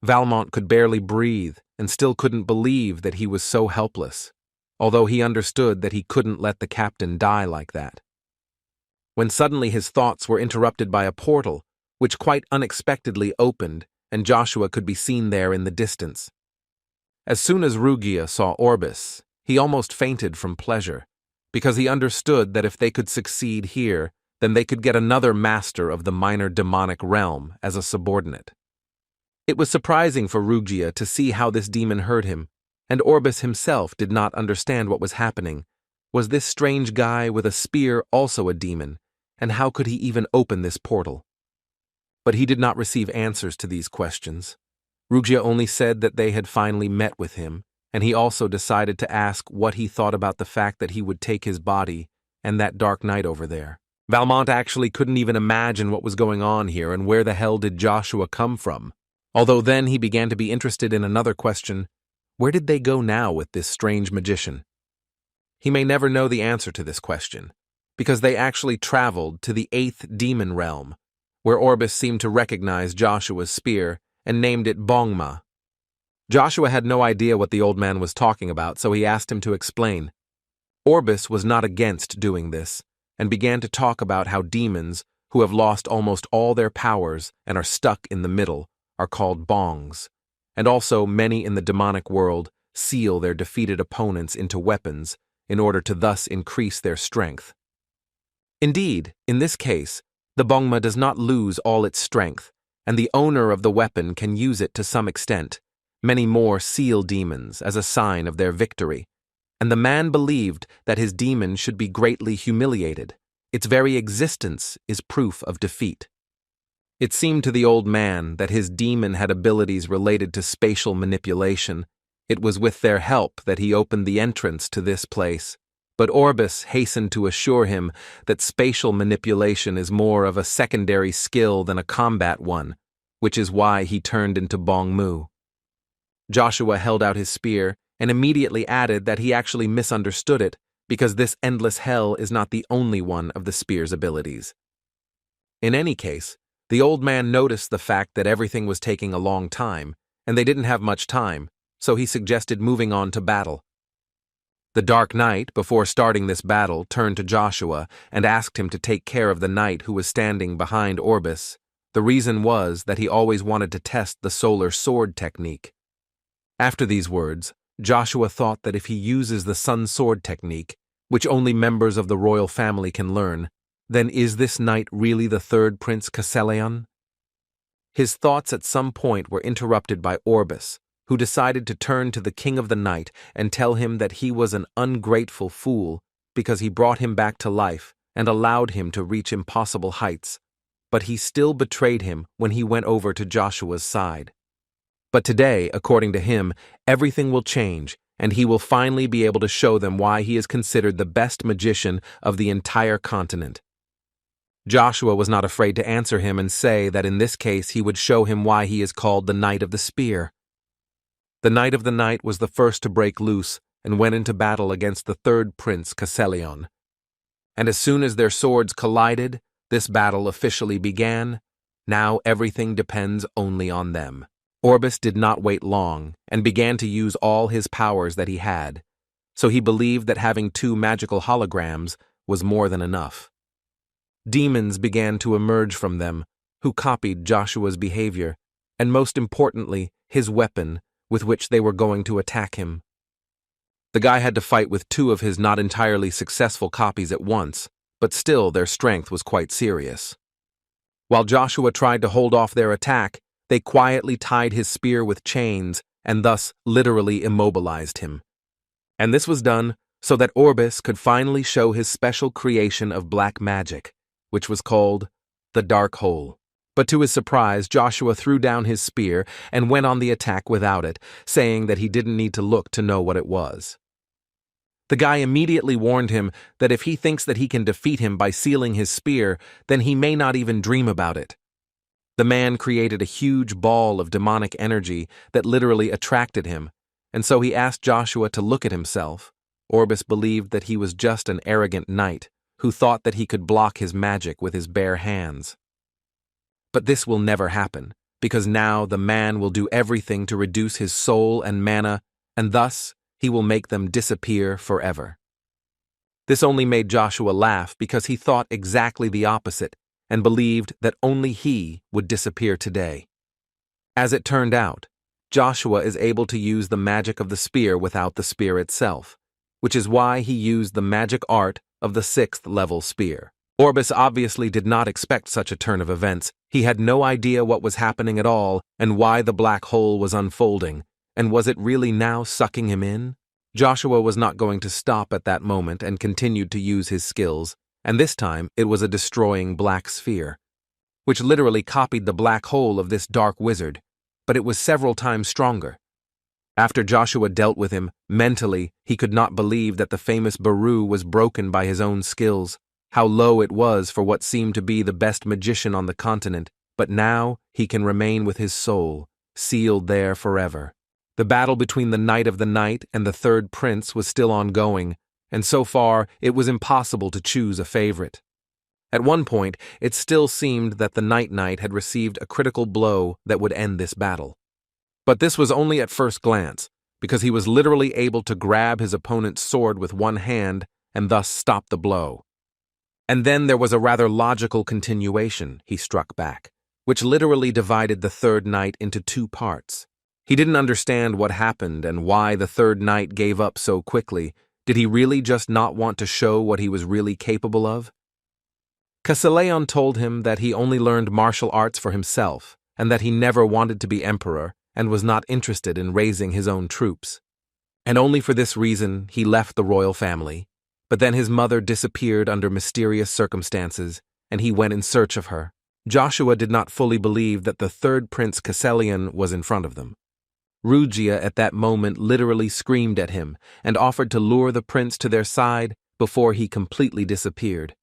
Valmont could barely breathe and still couldn't believe that he was so helpless, although he understood that he couldn't let the captain die like that. When suddenly his thoughts were interrupted by a portal, which quite unexpectedly opened, and Joshua could be seen there in the distance. As soon as Rugia saw Orbis, he almost fainted from pleasure, because he understood that if they could succeed here, then they could get another master of the minor demonic realm as a subordinate. It was surprising for Rugia to see how this demon hurt him, and Orbis himself did not understand what was happening. Was this strange guy with a spear also a demon, and how could he even open this portal? But he did not receive answers to these questions. Rugia only said that they had finally met with him, and he also decided to ask what he thought about the fact that he would take his body and that dark knight over there. Valmont actually couldn't even imagine what was going on here and where the hell did Joshua come from. Although then he began to be interested in another question: where did they go now with this strange magician? He may never know the answer to this question, because they actually traveled to the 8th demon realm, where Orbis seemed to recognize Joshua's spear and named it Bongma. Joshua had no idea what the old man was talking about, so he asked him to explain. Orbis was not against doing this, and began to talk about how demons, who have lost almost all their powers and are stuck in the middle, are called bongs, and also many in the demonic world seal their defeated opponents into weapons in order to thus increase their strength. Indeed, in this case, the bongma does not lose all its strength, and the owner of the weapon can use it to some extent. Many more seal demons as a sign of their victory, and the man believed that his demon should be greatly humiliated. Its very existence is proof of defeat. It seemed to the old man that his demon had abilities related to spatial manipulation. It was with their help that he opened the entrance to this place. But Orbis hastened to assure him that spatial manipulation is more of a secondary skill than a combat one, which is why he turned into Bong Mu. Joshua held out his spear and immediately added that he actually misunderstood it because this endless hell is not the only one of the spear's abilities. In any case, the old man noticed the fact that everything was taking a long time, and they didn't have much time, so he suggested moving on to battle. The Dark Knight, before starting this battle, turned to Joshua and asked him to take care of the knight who was standing behind Orbis. The reason was that he always wanted to test the solar sword technique. After these words, Joshua thought that if he uses the sun sword technique, which only members of the royal family can learn, then is this knight really the third Prince Casselion? His thoughts at some point were interrupted by Orbis, who decided to turn to the king of the night and tell him that he was an ungrateful fool because he brought him back to life and allowed him to reach impossible heights, but he still betrayed him when he went over to Joshua's side. But today, according to him, everything will change, and he will finally be able to show them why he is considered the best magician of the entire continent. Joshua was not afraid to answer him and say that in this case he would show him why he is called the Knight of the Spear. The Knight of the Night was the first to break loose and went into battle against the third Prince Casselion. And as soon as their swords collided, this battle officially began. Now everything depends only on them. Orbis did not wait long and began to use all his powers that he had, so he believed that having 2 magical holograms was more than enough. Demons began to emerge from them, who copied Joshua's behavior, and most importantly, his weapon, with which they were going to attack him. The guy had to fight with 2 of his not entirely successful copies at once, but still their strength was quite serious. While Joshua tried to hold off their attack, they quietly tied his spear with chains and thus literally immobilized him. And this was done so that Orbis could finally show his special creation of black magic, which was called the Dark Hole. But to his surprise, Joshua threw down his spear and went on the attack without it, saying that he didn't need to look to know what it was. The guy immediately warned him that if he thinks that he can defeat him by sealing his spear, then he may not even dream about it. The man created a huge ball of demonic energy that literally attracted him, and so he asked Joshua to look at himself. Orbis believed that he was just an arrogant knight who thought that he could block his magic with his bare hands. But this will never happen, because now the man will do everything to reduce his soul and mana, and thus he will make them disappear forever. This only made Joshua laugh because he thought exactly the opposite and believed that only he would disappear today. As it turned out, Joshua is able to use the magic of the spear without the spear itself, which is why he used the magic art of the 6th level spear. Orbis obviously did not expect such a turn of events. He had no idea what was happening at all and why the black hole was unfolding, and was it really now sucking him in? Joshua was not going to stop at that moment and continued to use his skills, and this time it was a destroying black sphere, which literally copied the black hole of this dark wizard, but it was several times stronger. After Joshua dealt with him, mentally, he could not believe that the famous Baru was broken by his own skills. How low it was for what seemed to be the best magician on the continent, but now he can remain with his soul, sealed there forever. The battle between the Knight of the Night and the third prince was still ongoing, and so far it was impossible to choose a favorite. At one point, it still seemed that the Night Knight had received a critical blow that would end this battle. But this was only at first glance, because he was literally able to grab his opponent's sword with one hand and thus stop the blow. And then there was a rather logical continuation, he struck back, which literally divided the third knight into 2 parts. He didn't understand what happened and why the third knight gave up so quickly. Did he really just not want to show what he was really capable of? Cassileon told him that he only learned martial arts for himself and that he never wanted to be emperor and was not interested in raising his own troops. And only for this reason he left the royal family. But then his mother disappeared under mysterious circumstances, and he went in search of her. Joshua did not fully believe that the third prince Cassileon was in front of them. Rugia at that moment literally screamed at him and offered to lure the prince to their side before he completely disappeared.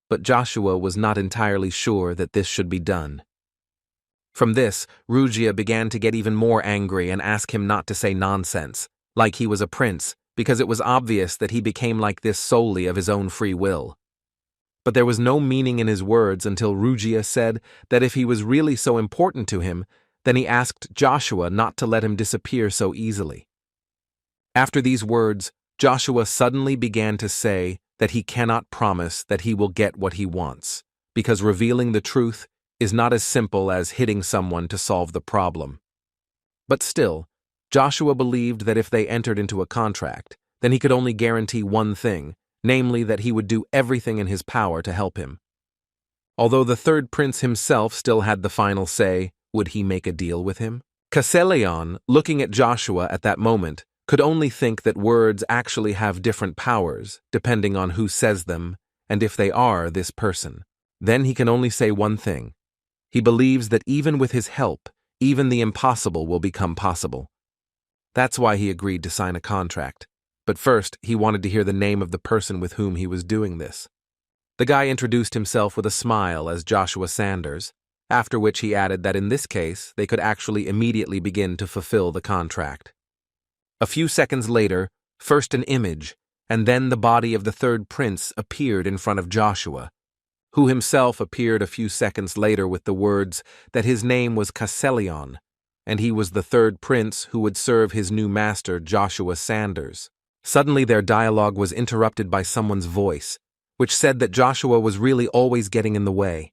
But Joshua was not entirely sure that this should be done. From this, Rugia began to get even more angry and ask him not to say nonsense, like he was a prince, because it was obvious that he became like this solely of his own free will. But there was no meaning in his words until Rugia said that if he was really so important to him, then he asked Joshua not to let him disappear so easily. After these words, Joshua suddenly began to say that he cannot promise that he will get what he wants, because revealing the truth is not as simple as hitting someone to solve the problem. But still, Joshua believed that if they entered into a contract, then he could only guarantee one thing, namely that he would do everything in his power to help him. Although the third prince himself still had the final say, would he make a deal with him? Cassileon, looking at Joshua at that moment, could only think that words actually have different powers, depending on who says them and if they are this person. Then he can only say one thing. He believes that even with his help, even the impossible will become possible. That's why he agreed to sign a contract. But first, he wanted to hear the name of the person with whom he was doing this. The guy introduced himself with a smile as Joshua Sanders, after which he added that in this case, they could actually immediately begin to fulfill the contract. A few seconds later, first an image, and then the body of the third prince appeared in front of Joshua, who himself appeared a few seconds later with the words that his name was Cassileon, and he was the third prince who would serve his new master, Joshua Sanders. Suddenly their dialogue was interrupted by someone's voice, which said that Joshua was really always getting in the way.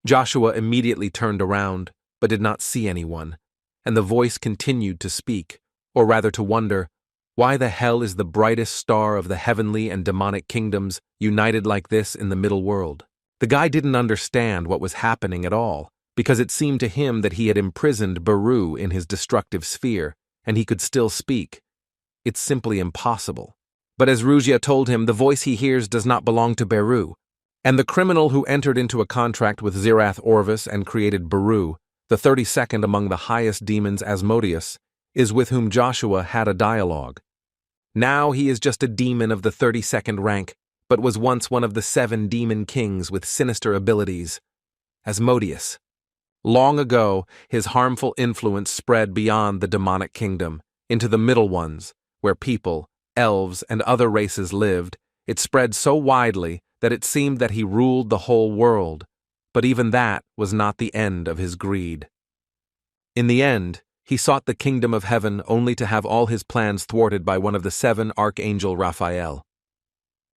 Joshua immediately turned around, but did not see anyone, and the voice continued to speak, or rather to wonder, why the hell is the brightest star of the heavenly and demonic kingdoms united like this in the middle world? The guy didn't understand what was happening at all, because it seemed to him that he had imprisoned Beru in his destructive sphere, and he could still speak. It's simply impossible. But as Rugia told him, the voice he hears does not belong to Beru, and the criminal who entered into a contract with Zirath Orvis and created Beru, the 32nd among the highest demons Asmodeus, is with whom Joshua had a dialogue. Now he is just a demon of the 32nd rank, but was once one of the 7 demon kings with sinister abilities. Asmodeus. Long ago, his harmful influence spread beyond the demonic kingdom, into the middle ones, where people, elves, and other races lived. It spread so widely that it seemed that he ruled the whole world, but even that was not the end of his greed. In the end, he sought the kingdom of heaven only to have all his plans thwarted by one of the 7 Archangel Raphael.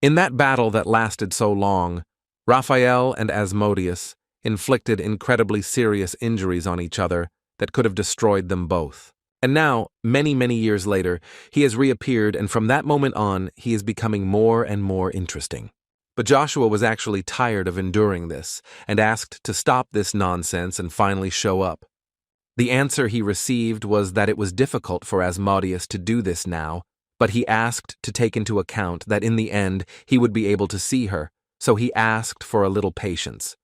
In that battle that lasted so long, Raphael and Asmodeus inflicted incredibly serious injuries on each other that could have destroyed them both. And now, many, many years later, he has reappeared, and from that moment on, he is becoming more and more interesting. But Joshua was actually tired of enduring this, and asked to stop this nonsense and finally show up. The answer he received was that it was difficult for Asmodeus to do this now, but he asked to take into account that in the end he would be able to see her, so he asked for a little patience.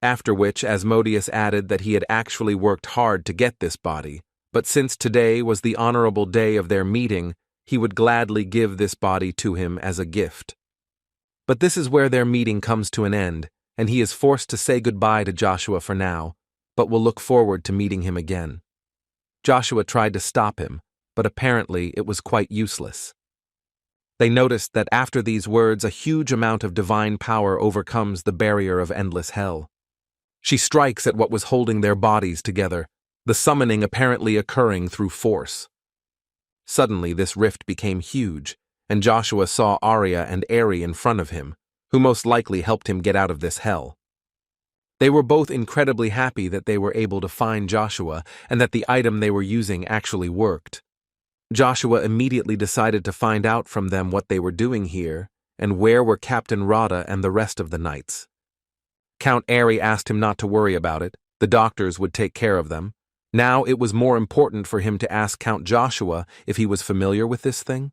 After which Asmodeus added that he had actually worked hard to get this body, but since today was the honorable day of their meeting, he would gladly give this body to him as a gift. But this is where their meeting comes to an end, and he is forced to say goodbye to Joshua for now, but will look forward to meeting him again. Joshua tried to stop him, but apparently it was quite useless. They noticed that after these words a huge amount of divine power overcomes the barrier of endless hell. She strikes at what was holding their bodies together, the summoning apparently occurring through force. Suddenly this rift became huge, and Joshua saw Arya and Eri in front of him, who most likely helped him get out of this hell. They were both incredibly happy that they were able to find Joshua and that the item they were using actually worked. Joshua immediately decided to find out from them what they were doing here and where were Captain Rada and the rest of the knights. Count Airy asked him not to worry about it. The doctors would take care of them. Now it was more important for him to ask Count Joshua if he was familiar with this thing.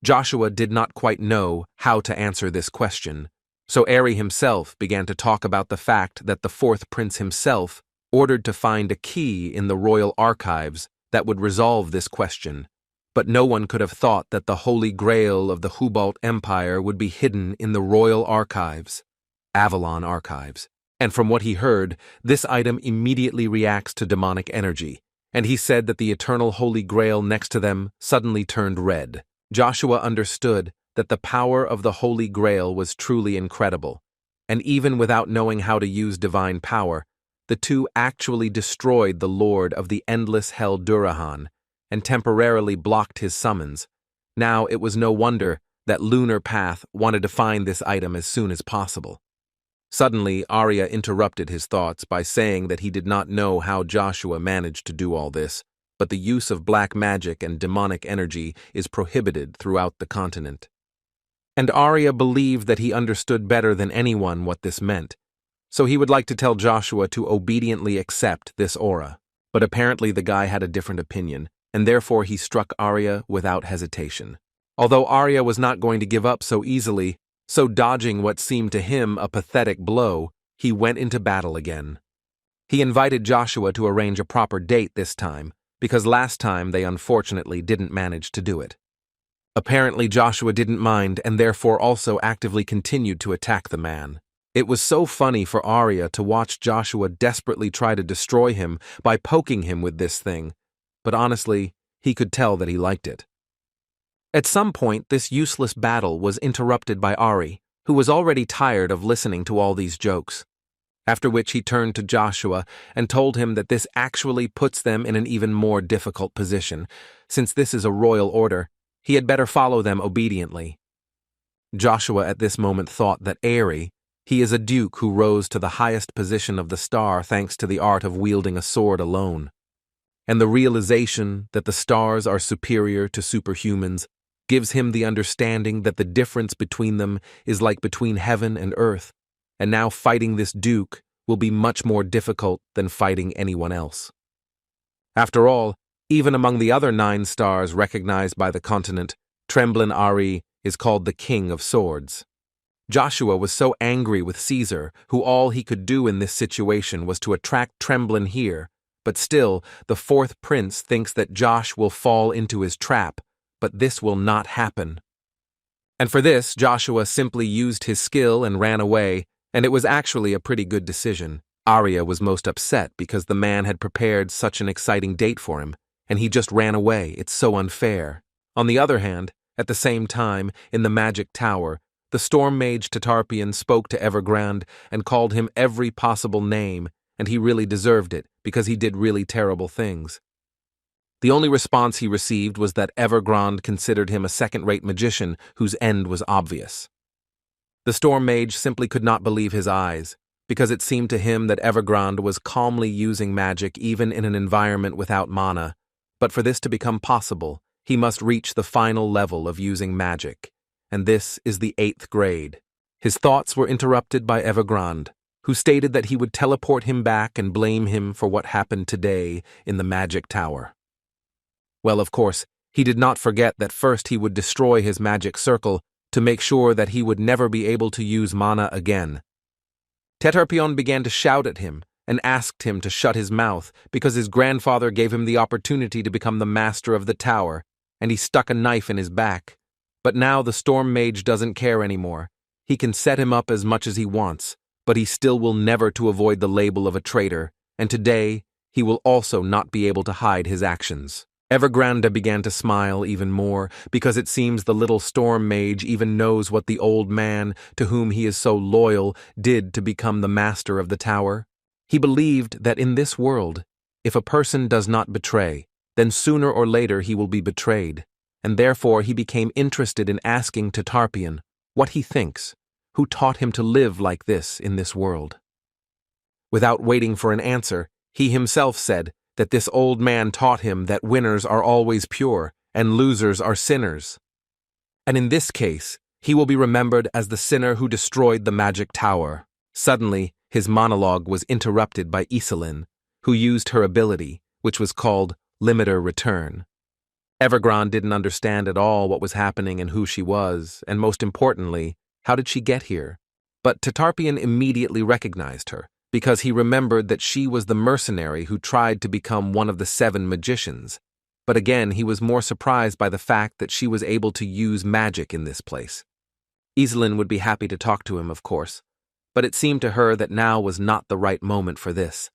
Joshua did not quite know how to answer this question, so Airy himself began to talk about the fact that the fourth prince himself ordered to find a key in the royal archives that would resolve this question, but no one could have thought that the Holy Grail of the Hubalt Empire would be hidden in the royal archives, Avalon archives. And from what he heard, this item immediately reacts to demonic energy, and he said that the eternal Holy Grail next to them suddenly turned red. Joshua understood that the power of the Holy Grail was truly incredible, and even without knowing how to use divine power, the two actually destroyed the Lord of the Endless Hell Durahan and temporarily blocked his summons. Now it was no wonder that Lunar Path wanted to find this item as soon as possible. Suddenly, Arya interrupted his thoughts by saying that he did not know how Joshua managed to do all this, but the use of black magic and demonic energy is prohibited throughout the continent. And Arya believed that he understood better than anyone what this meant, so he would like to tell Joshua to obediently accept this aura. But apparently the guy had a different opinion, and therefore he struck Arya without hesitation. Although Arya was not going to give up so easily, so dodging what seemed to him a pathetic blow, he went into battle again. He invited Joshua to arrange a proper date this time, because last time they unfortunately didn't manage to do it. Apparently Joshua didn't mind and therefore also actively continued to attack the man. It was so funny for Arya to watch Joshua desperately try to destroy him by poking him with this thing, but honestly, he could tell that he liked it. At some point, this useless battle was interrupted by Ari, who was already tired of listening to all these jokes. After which he turned to Joshua and told him that this actually puts them in an even more difficult position. Since this is a royal order, he had better follow them obediently. Joshua at this moment thought that Airy, he is a duke who rose to the highest position of the star thanks to the art of wielding a sword alone. And the realization that the stars are superior to superhumans gives him the understanding that the difference between them is like between heaven and earth, and now fighting this duke will be much more difficult than fighting anyone else. After all, even among the other 9 stars recognized by the continent, Tremblin Ari is called the King of Swords. Joshua was so angry with Caesar, who all he could do in this situation was to attract Tremblin here, but still, the fourth prince thinks that Josh will fall into his trap, but this will not happen. And for this, Joshua simply used his skill and ran away, and it was actually a pretty good decision. Arya was most upset because the man had prepared such an exciting date for him, and he just ran away. It's so unfair. On the other hand, at the same time, in the magic tower, the storm mage Tarpian spoke to Evergrande and called him every possible name, and he really deserved it because he did really terrible things. The only response he received was that Evergrande considered him a second-rate magician whose end was obvious. The storm mage simply could not believe his eyes, because it seemed to him that Evergrande was calmly using magic even in an environment without mana, but for this to become possible, he must reach the final level of using magic, and this is the 8th grade. His thoughts were interrupted by Evergrande, who stated that he would teleport him back and blame him for what happened today in the magic tower. Well, of course, he did not forget that first he would destroy his magic circle to make sure that he would never be able to use mana again. Tetarpion began to shout at him and asked him to shut his mouth because his grandfather gave him the opportunity to become the master of the tower, and he stuck a knife in his back. But now the storm mage doesn't care anymore. He can set him up as much as he wants, but he still will never to avoid the label of a traitor, and today he will also not be able to hide his actions. Evergrande began to smile even more, because it seems the little storm mage even knows what the old man, to whom he is so loyal, did to become the master of the tower. He believed that in this world, if a person does not betray, then sooner or later he will be betrayed, and therefore he became interested in asking Tarpian what he thinks, who taught him to live like this in this world. Without waiting for an answer, he himself said that this old man taught him that winners are always pure and losers are sinners. And in this case, he will be remembered as the sinner who destroyed the magic tower. Suddenly, his monologue was interrupted by Iselin, who used her ability, which was called Limiter Return. Evergrande didn't understand at all what was happening and who she was, and most importantly, how did she get here? But Tartarpian immediately recognized her, because he remembered that she was the mercenary who tried to become one of the 7 magicians. But again, he was more surprised by the fact that she was able to use magic in this place. Iselin would be happy to talk to him, of course, but it seemed to her that now was not the right moment for this.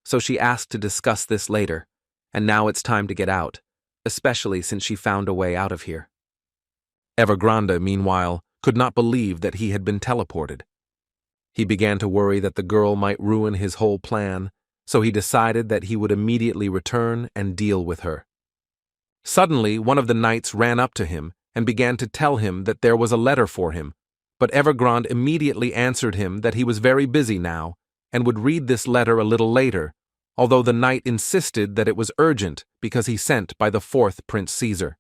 So she asked to discuss this later, and now it's time to get out, especially since she found a way out of here. Evergrande, meanwhile, could not believe that he had been teleported. He began to worry that the girl might ruin his whole plan, so he decided that he would immediately return and deal with her. Suddenly, one of the knights ran up to him and began to tell him that there was a letter for him, but Evergrande immediately answered him that he was very busy now and would read this letter a little later, although the knight insisted that it was urgent because he sent by the 4th Prince Caesar.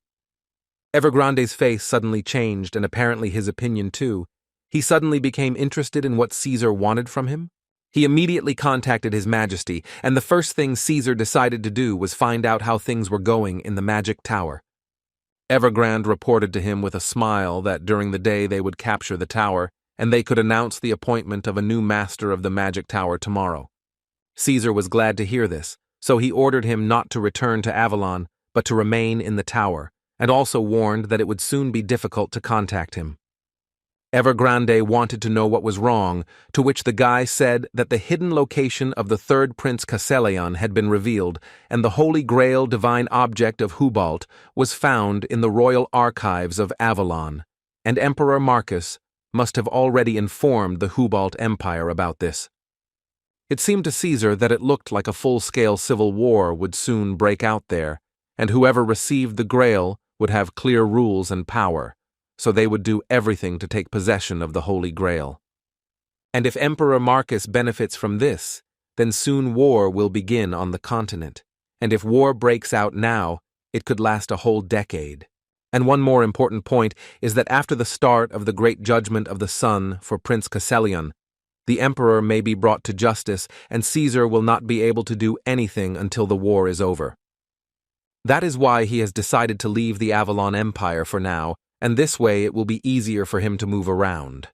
Evergrande's face suddenly changed, and apparently his opinion too. He suddenly became interested in what Caesar wanted from him. He immediately contacted His Majesty, and the first thing Caesar decided to do was find out how things were going in the magic tower. Evergrande reported to him with a smile that during the day they would capture the tower, and they could announce the appointment of a new master of the magic tower tomorrow. Caesar was glad to hear this, so he ordered him not to return to Avalon, but to remain in the tower, and also warned that it would soon be difficult to contact him. Evergrande wanted to know what was wrong, to which the guy said that the hidden location of the 3rd Prince Casselion had been revealed, and the Holy Grail divine object of Hubalt was found in the royal archives of Avalon, and Emperor Marcus must have already informed the Hubalt Empire about this. It seemed to Caesar that it looked like a full-scale civil war would soon break out there, and whoever received the Grail would have clear rules and power, so they would do everything to take possession of the Holy Grail. And if Emperor Marcus benefits from this, then soon war will begin on the continent, and if war breaks out now, it could last a whole decade. And one more important point is that after the start of the great judgment of the sun for Prince Casselion, the emperor may be brought to justice, and Caesar will not be able to do anything until the war is over. That is why he has decided to leave the Avalon Empire for now, and this way it will be easier for him to move around.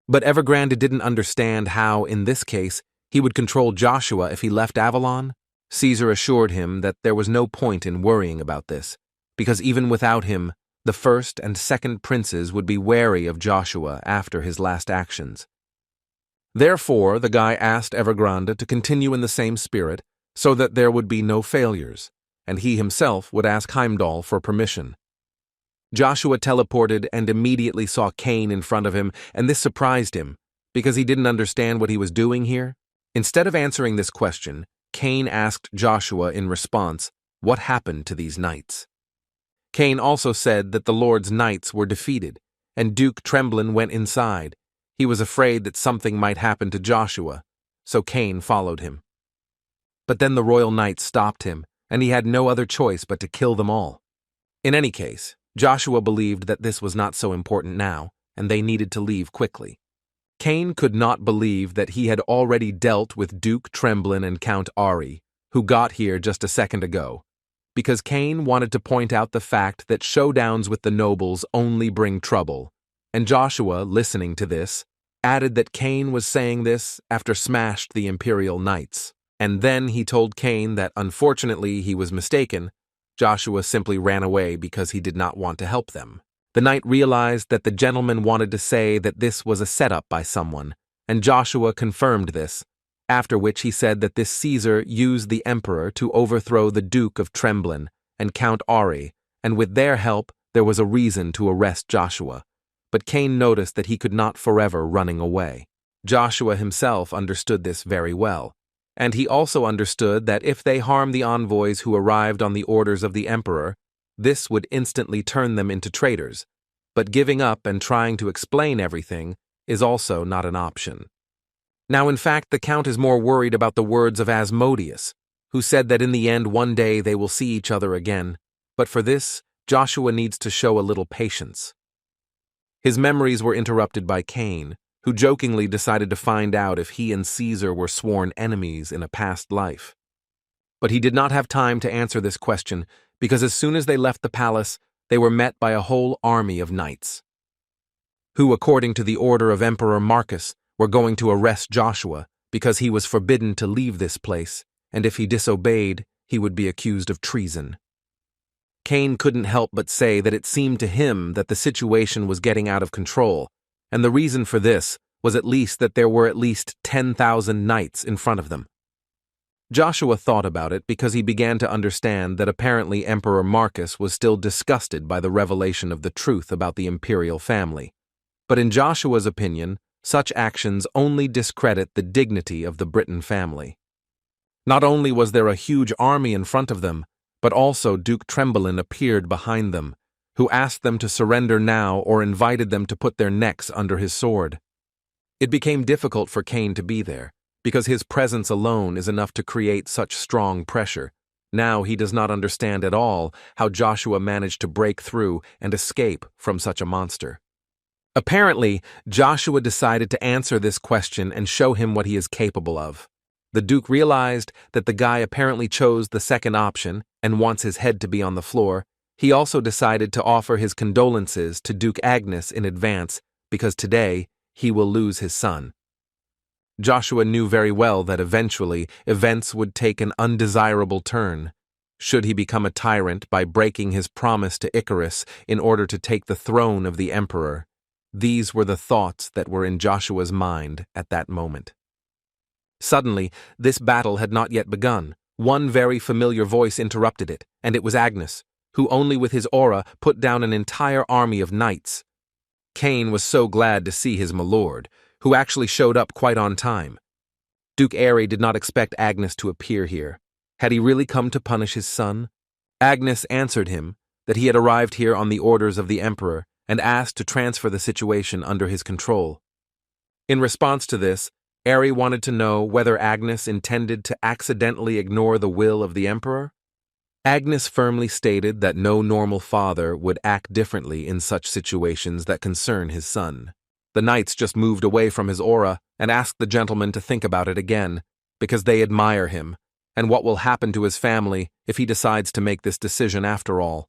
But Evergrande didn't understand how, in this case, he would control Joshua if he left Avalon. Caesar assured him that there was no point in worrying about this, because even without him, the 1st and 2nd princes would be wary of Joshua after his last actions. Therefore, the guy asked Evergrande to continue in the same spirit so that there would be no failures, and he himself would ask Heimdall for permission. Joshua teleported and immediately saw Cain in front of him, and this surprised him, because he didn't understand what he was doing here. Instead of answering this question, Cain asked Joshua in response, what happened to these knights? Cain also said that the Lord's knights were defeated, and Duke Tremblin went inside. He was afraid that something might happen to Joshua, so Cain followed him. But then the royal knights stopped him, and he had no other choice but to kill them all. In any case, Joshua believed that this was not so important now, and they needed to leave quickly. Cain could not believe that he had already dealt with Duke Tremblin and Count Ari, who got here just a second ago, because Cain wanted to point out the fact that showdowns with the nobles only bring trouble, and Joshua, listening to this, added that Cain was saying this after smashed the Imperial knights, and then he told Cain that unfortunately he was mistaken. Joshua simply ran away because he did not want to help them. The knight realized that the gentleman wanted to say that this was a setup by someone, and Joshua confirmed this, after which he said that this Caesar used the emperor to overthrow the Duke of Tremblin and Count Ari, and with their help there was a reason to arrest Joshua. But Cain noticed that he could not forever running away. Joshua himself understood this very well, and he also understood that if they harm the envoys who arrived on the orders of the emperor, this would instantly turn them into traitors, but giving up and trying to explain everything is also not an option. Now, in fact, the Count is more worried about the words of Asmodeus, who said that in the end one day they will see each other again, but for this, Joshua needs to show a little patience. His memories were interrupted by Cain, who jokingly decided to find out if he and Caesar were sworn enemies in a past life. But he did not have time to answer this question, because as soon as they left the palace, they were met by a whole army of knights, who, according to the order of Emperor Marcus, were going to arrest Joshua because he was forbidden to leave this place, and if he disobeyed, he would be accused of treason. Cain couldn't help but say that it seemed to him that the situation was getting out of control, and the reason for this was at least that there were at least 10,000 knights in front of them. Joshua thought about it because he began to understand that apparently Emperor Marcus was still disgusted by the revelation of the truth about the Imperial family. But in Joshua's opinion, such actions only discredit the dignity of the Britain family. Not only was there a huge army in front of them, but also Duke Trembelin appeared behind them, who asked them to surrender now or invited them to put their necks under his sword. It became difficult for Cain to be there, because his presence alone is enough to create such strong pressure. Now he does not understand at all how Joshua managed to break through and escape from such a monster. Apparently, Joshua decided to answer this question and show him what he is capable of. The Duke realized that the guy apparently chose the second option and wants his head to be on the floor. He also decided to offer his condolences to Duke Agnes in advance because today he will lose his son. Joshua knew very well that eventually events would take an undesirable turn. Should he become a tyrant by breaking his promise to Icarus in order to take the throne of the emperor? These were the thoughts that were in Joshua's mind at that moment. Suddenly, this battle had not yet begun. One very familiar voice interrupted it, and it was Agnes, who only with his aura put down an entire army of knights. Cain was so glad to see his milord, who actually showed up quite on time. Duke Aery did not expect Agnes to appear here. Had he really come to punish his son? Agnes answered him that he had arrived here on the orders of the emperor and asked to transfer the situation under his control. In response to this, Aery wanted to know whether Agnes intended to accidentally ignore the will of the emperor. Agnes firmly stated that no normal father would act differently in such situations that concern his son. The knights just moved away from his aura and asked the gentleman to think about it again, because they admire him, and what will happen to his family if he decides to make this decision after all.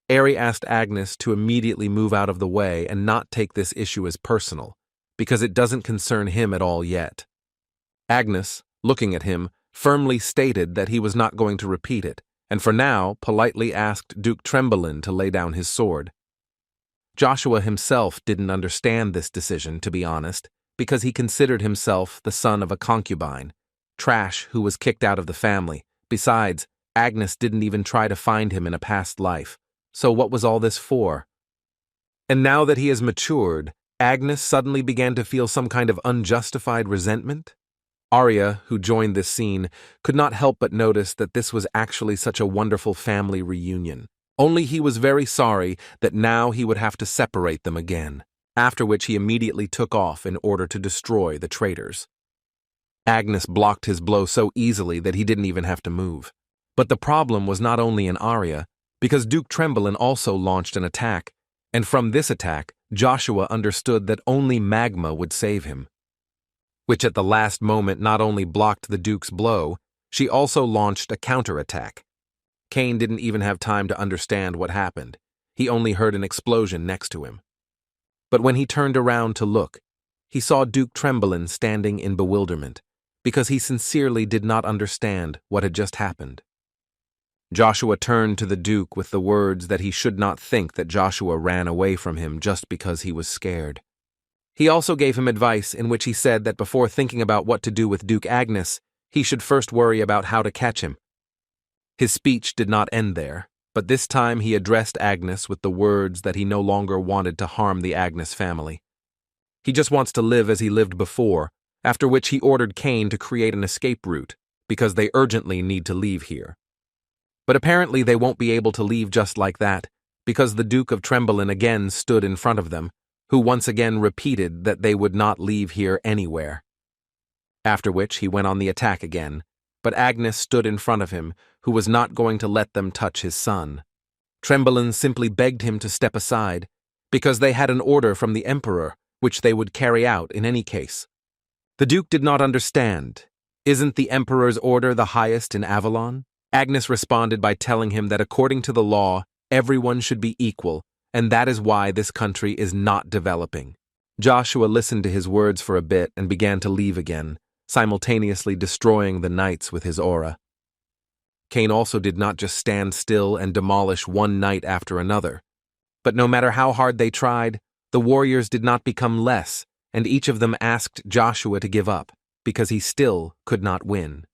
Aery asked Agnes to immediately move out of the way and not take this issue as personal, because it doesn't concern him at all yet. Agnes, looking at him, firmly stated that he was not going to repeat it, and for now politely asked Duke Trembelin to lay down his sword. Joshua himself didn't understand this decision, to be honest, because he considered himself the son of a concubine, trash who was kicked out of the family. Besides, Agnes didn't even try to find him in a past life. So what was all this for? And now that he has matured, Agnes suddenly began to feel some kind of unjustified resentment? Arya, who joined this scene, could not help but notice that this was actually such a wonderful family reunion. Only he was very sorry that now he would have to separate them again, after which he immediately took off in order to destroy the traitors. Agnes blocked his blow so easily that he didn't even have to move. But the problem was not only in Arya, because Duke Trembelin also launched an attack, and from this attack, Joshua understood that only magma would save him. Which at the last moment not only blocked the Duke's blow, she also launched a counterattack. Cain didn't even have time to understand what happened. He only heard an explosion next to him. But when he turned around to look, he saw Duke Trembelin standing in bewilderment, because he sincerely did not understand what had just happened. Joshua turned to the Duke with the words that he should not think that Joshua ran away from him just because he was scared. He also gave him advice in which he said that before thinking about what to do with Duke Agnes, he should first worry about how to catch him. His speech did not end there, but this time he addressed Agnes with the words that he no longer wanted to harm the Agnes family. He just wants to live as he lived before, after which he ordered Cain to create an escape route, because they urgently need to leave here. But apparently they won't be able to leave just like that, because the Duke of Trembelin again stood in front of them, who once again repeated that they would not leave here anywhere. After which he went on the attack again, but Agnes stood in front of him, who was not going to let them touch his son. Trembelin simply begged him to step aside, because they had an order from the Emperor, which they would carry out in any case. The Duke did not understand. Isn't the Emperor's order the highest in Avalon? Agnes responded by telling him that according to the law, everyone should be equal, and that is why this country is not developing. Joshua listened to his words for a bit and began to leave again, simultaneously destroying the knights with his aura. Cain also did not just stand still and demolish one knight after another. But no matter how hard they tried, the warriors did not become less, and each of them asked Joshua to give up, because he still could not win.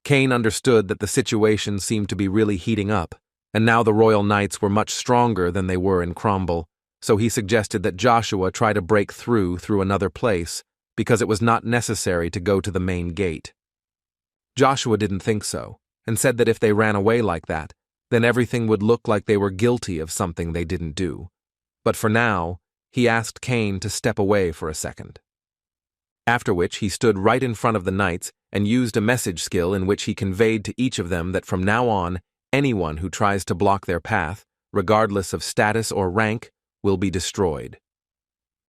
Cain understood that the situation seemed to be really heating up, and now the royal knights were much stronger than they were in Cromwell, so he suggested that Joshua try to break through another place, because it was not necessary to go to the main gate. Joshua didn't think so, and said that if they ran away like that, then everything would look like they were guilty of something they didn't do. But for now, he asked Cain to step away for a second. After which he stood right in front of the knights and used a message skill in which he conveyed to each of them that from now on, anyone who tries to block their path, regardless of status or rank, will be destroyed.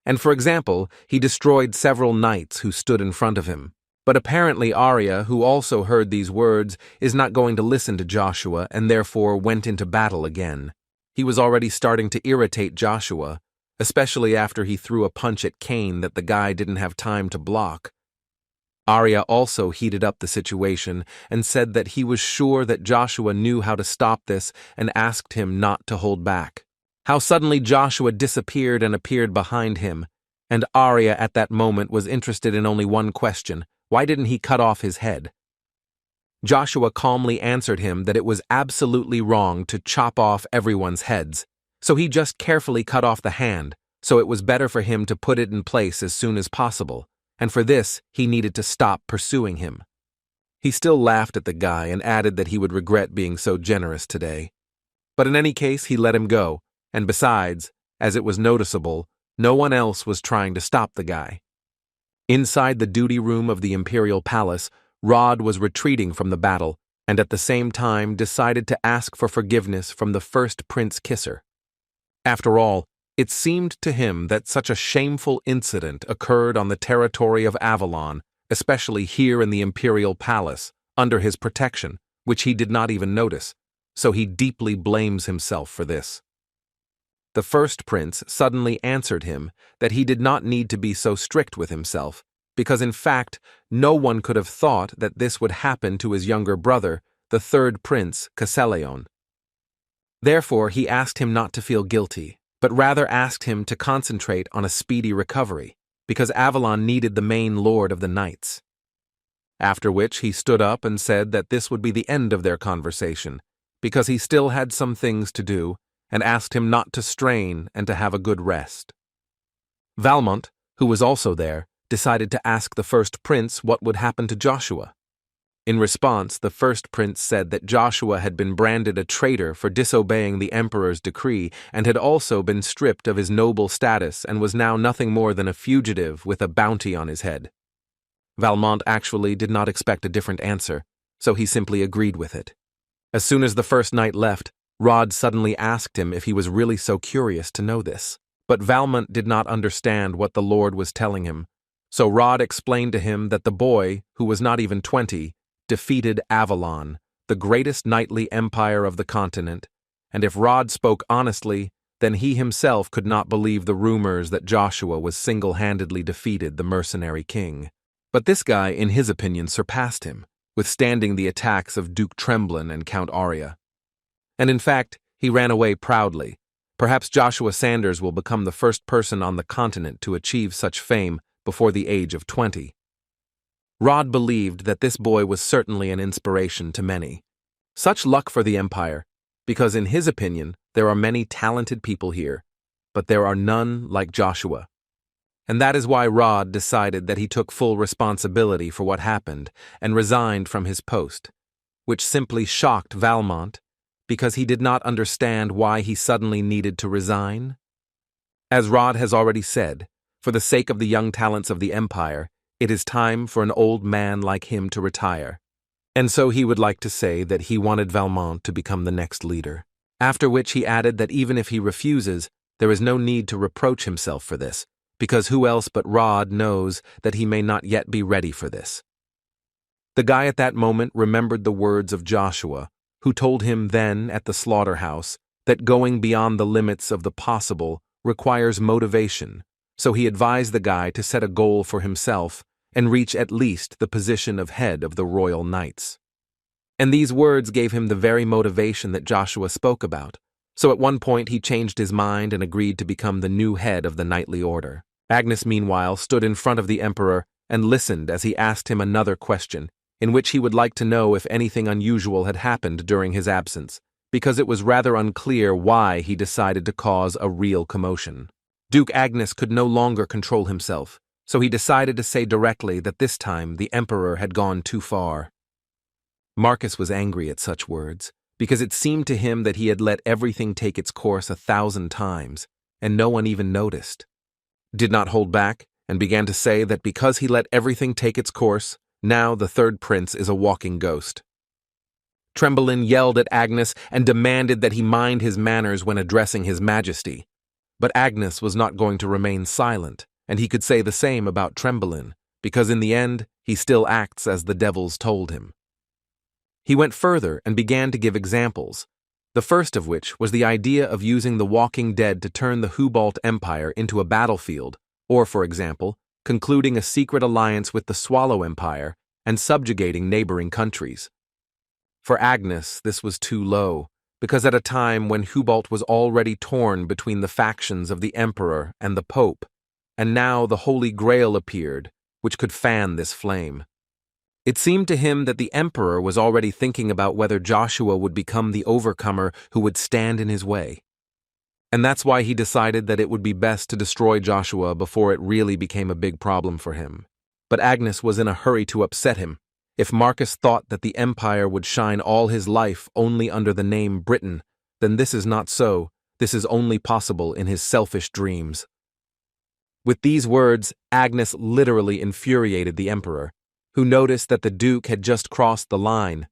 And for example, he destroyed several knights who stood in front of him. But apparently Arya, who also heard these words, is not going to listen to Joshua and therefore went into battle again. He was already starting to irritate Joshua, especially after he threw a punch at Cain that the guy didn't have time to block. Arya also heated up the situation and said that he was sure that Joshua knew how to stop this and asked him not to hold back. How suddenly Joshua disappeared and appeared behind him, and Arya at that moment was interested in only one question: why didn't he cut off his head? Joshua calmly answered him that it was absolutely wrong to chop off everyone's heads, so he just carefully cut off the hand, so it was better for him to put it in place as soon as possible, and for this he needed to stop pursuing him. He still laughed at the guy and added that he would regret being so generous today. But in any case, he let him go, and besides, as it was noticeable, no one else was trying to stop the guy. Inside the duty room of the Imperial Palace, Rod was retreating from the battle, and at the same time decided to ask for forgiveness from the first Prince Kisser. After all, it seemed to him that such a shameful incident occurred on the territory of Avalon, especially here in the Imperial Palace, under his protection, which he did not even notice, so he deeply blames himself for this. The first prince suddenly answered him that he did not need to be so strict with himself, because in fact, no one could have thought that this would happen to his younger brother, the third prince, Cassaleon. Therefore, he asked him not to feel guilty, but rather asked him to concentrate on a speedy recovery, because Avalon needed the main lord of the knights. After which he stood up and said that this would be the end of their conversation, because he still had some things to do, and asked him not to strain and to have a good rest. Valmont, who was also there, decided to ask the first prince what would happen to Joshua. In response, the first prince said that Joshua had been branded a traitor for disobeying the emperor's decree and had also been stripped of his noble status and was now nothing more than a fugitive with a bounty on his head. Valmont actually did not expect a different answer, so he simply agreed with it. As soon as the first knight left, Rod suddenly asked him if he was really so curious to know this, but Valmont did not understand what the Lord was telling him, so Rod explained to him that the boy, who was not even 20, defeated Avalon, the greatest knightly empire of the continent, and if Rod spoke honestly, then he himself could not believe the rumors that Joshua was single-handedly defeated the mercenary king. But this guy, in his opinion, surpassed him, withstanding the attacks of Duke Tremblin and Count Arya. And in fact, he ran away proudly. Perhaps Joshua Sanders will become the first person on the continent to achieve such fame before the age of 20. Rod believed that this boy was certainly an inspiration to many. Such luck for the Empire, because in his opinion, there are many talented people here, but there are none like Joshua. And that is why Rod decided that he took full responsibility for what happened and resigned from his post, which simply shocked Valmont, because he did not understand why he suddenly needed to resign. As Rod has already said, for the sake of the young talents of the Empire, it is time for an old man like him to retire. And so he would like to say that he wanted Valmont to become the next leader. After which he added that even if he refuses, there is no need to reproach himself for this, because who else but Rod knows that he may not yet be ready for this. The guy at that moment remembered the words of Joshua, who told him then at the slaughterhouse that going beyond the limits of the possible requires motivation, so he advised the guy to set a goal for himself and reach at least the position of head of the Royal Knights. And these words gave him the very motivation that Joshua spoke about, so at one point he changed his mind and agreed to become the new head of the knightly order. Agnes, meanwhile, stood in front of the Emperor and listened as he asked him another question, in which he would like to know if anything unusual had happened during his absence, because it was rather unclear why he decided to cause a real commotion. Duke Agnes could no longer control himself, so he decided to say directly that this time the Emperor had gone too far. Marcus was angry at such words, because it seemed to him that he had let everything take its course 1,000 times, and no one even noticed. Did not hold back, and began to say that because he let everything take its course, now the third prince is a walking ghost. Trembling yelled at Agnes and demanded that he mind his manners when addressing his majesty. But Agnes was not going to remain silent, and he could say the same about Trembling, because in the end he still acts as the devils told him. He went further and began to give examples, the first of which was the idea of using the Walking Dead to turn the Hubalt Empire into a battlefield, or, for example, concluding a secret alliance with the Swallow Empire and subjugating neighboring countries. For Agnes, this was too low, because at a time when Hubalt was already torn between the factions of the Emperor and the Pope, and now the Holy Grail appeared, which could fan this flame. It seemed to him that the Emperor was already thinking about whether Joshua would become the overcomer who would stand in his way. And that's why he decided that it would be best to destroy Joshua before it really became a big problem for him. But Agnes was in a hurry to upset him. If Marcus thought that the Empire would shine all his life only under the name Britain, then this is not so. This is only possible in his selfish dreams. With these words, Agnes literally infuriated the Emperor, who noticed that the Duke had just crossed the line,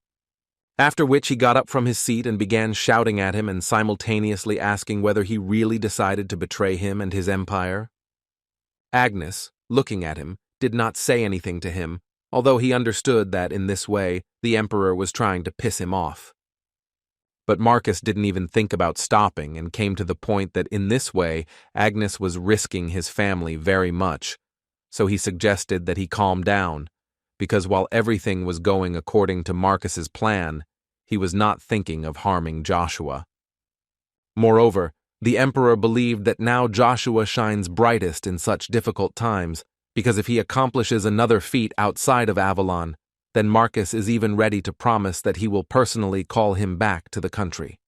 after which he got up from his seat and began shouting at him and simultaneously asking whether he really decided to betray him and his empire. Agnes, looking at him, did not say anything to him, although he understood that in this way the Emperor was trying to piss him off. But Marcus didn't even think about stopping and came to the point that in this way Agnes was risking his family very much, so he suggested that he calm down, because while everything was going according to Marcus's plan, he was not thinking of harming Joshua. Moreover, the Emperor believed that now Joshua shines brightest in such difficult times, because if he accomplishes another feat outside of Avalon, then Marcus is even ready to promise that he will personally call him back to the country.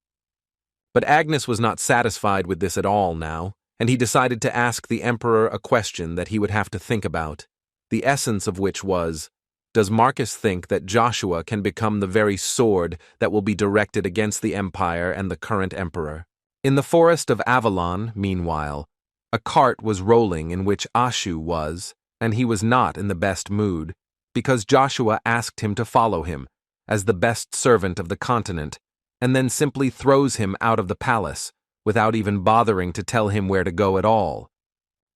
But Agnes was not satisfied with this at all now, and he decided to ask the Emperor a question that he would have to think about, the essence of which was, does Marcus think that Joshua can become the very sword that will be directed against the Empire and the current Emperor? In the forest of Avalon, meanwhile, a cart was rolling in which Ashu was, and he was not in the best mood, because Joshua asked him to follow him, as the best servant of the continent, and then simply throws him out of the palace, without even bothering to tell him where to go at all,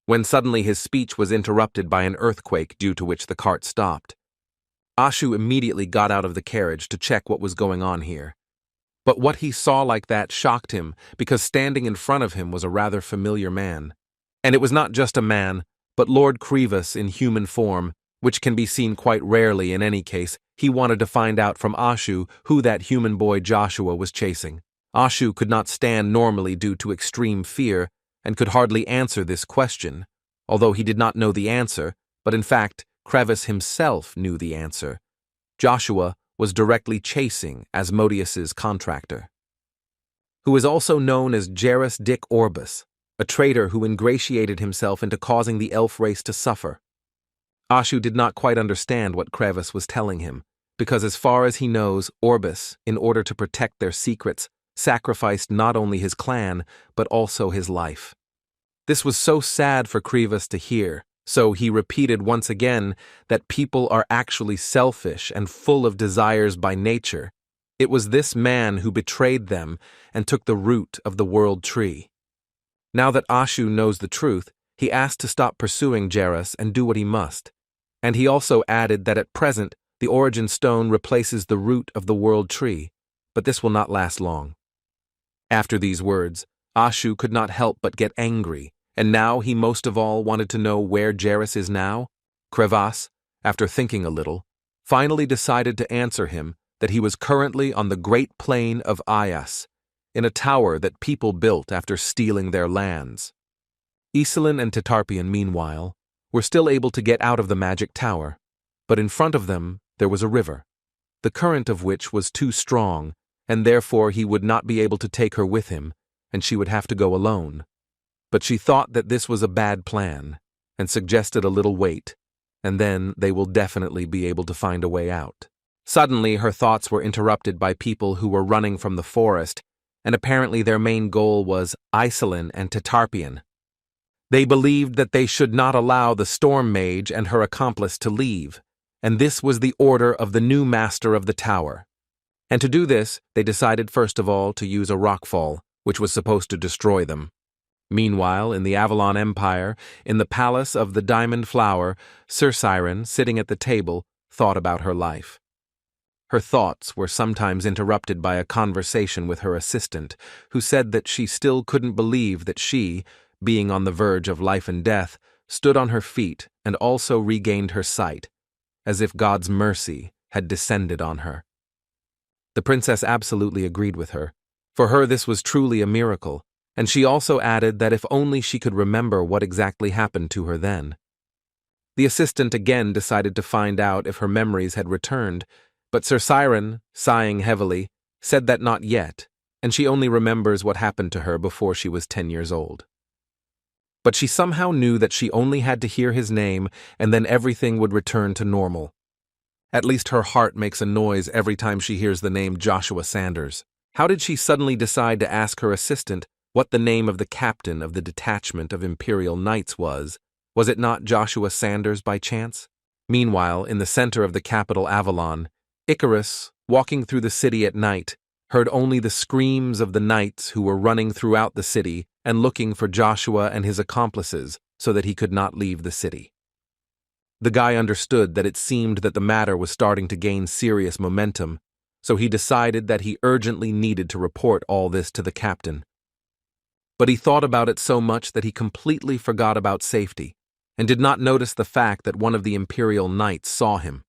when suddenly his speech was interrupted by an earthquake due to which the cart stopped. Ashu immediately got out of the carriage to check what was going on here. But what he saw like that shocked him, because standing in front of him was a rather familiar man. And it was not just a man, but Lord Krivas in human form, which can be seen quite rarely in any case. He wanted to find out from Ashu who that human boy Joshua was chasing. Ashu could not stand normally due to extreme fear, and could hardly answer this question, although he did not know the answer, but in fact, Krivas himself knew the answer. Joshua was directly chasing Asmodeus's contractor, who is also known as Jairus Dick Orbis, a traitor who ingratiated himself into causing the elf race to suffer. Ashu did not quite understand what Krivas was telling him, because as far as he knows, Orbis, in order to protect their secrets, sacrificed not only his clan, but also his life. This was so sad for Krivas to hear, So he repeated once again that people are actually selfish and full of desires by nature. It was this man who betrayed them and took the root of the world tree. Now that Ashu knows the truth, he asked to stop pursuing Jairus and do what he must. And he also added that at present, the origin stone replaces the root of the world tree, but this will not last long. After these words, Ashu could not help but get angry, and now he most of all wanted to know where Jairus is now. Crevasse, after thinking a little, finally decided to answer him that he was currently on the great plain of Ayas, in a tower that people built after stealing their lands. Iselin and Tetarpian, meanwhile, were still able to get out of the magic tower, but in front of them there was a river, the current of which was too strong, and therefore he would not be able to take her with him, and she would have to go alone. But she thought that this was a bad plan, and suggested a little wait, and then they will definitely be able to find a way out. Suddenly her thoughts were interrupted by people who were running from the forest, and apparently their main goal was Iselin and Tetarpian. They believed that they should not allow the Storm Mage and her accomplice to leave, and this was the order of the new master of the tower. And to do this, they decided first of all to use a rockfall, which was supposed to destroy them. Meanwhile, in the Avalon Empire, in the palace of the Diamond Flower, Sir Siren, sitting at the table, thought about her life. Her thoughts were sometimes interrupted by a conversation with her assistant, who said that she still couldn't believe that she, being on the verge of life and death, stood on her feet and also regained her sight, as if God's mercy had descended on her. The princess absolutely agreed with her. For her this was truly a miracle, and she also added that if only she could remember what exactly happened to her then. The assistant again decided to find out if her memories had returned, but Sir Siren, sighing heavily, said that not yet, and she only remembers what happened to her before she was 10 years old. But she somehow knew that she only had to hear his name and then everything would return to normal. At least her heart makes a noise every time she hears the name Joshua Sanders. How did she suddenly decide to ask her assistant what the name of the captain of the detachment of Imperial Knights was? Was it not Joshua Sanders by chance? Meanwhile, in the center of the capital Avalon, Icarus, walking through the city at night, heard only the screams of the knights who were running throughout the city and looking for Joshua and his accomplices so that he could not leave the city. The guy understood that it seemed that the matter was starting to gain serious momentum, so he decided that he urgently needed to report all this to the captain. But he thought about it so much that he completely forgot about safety and did not notice the fact that one of the Imperial Knights saw him.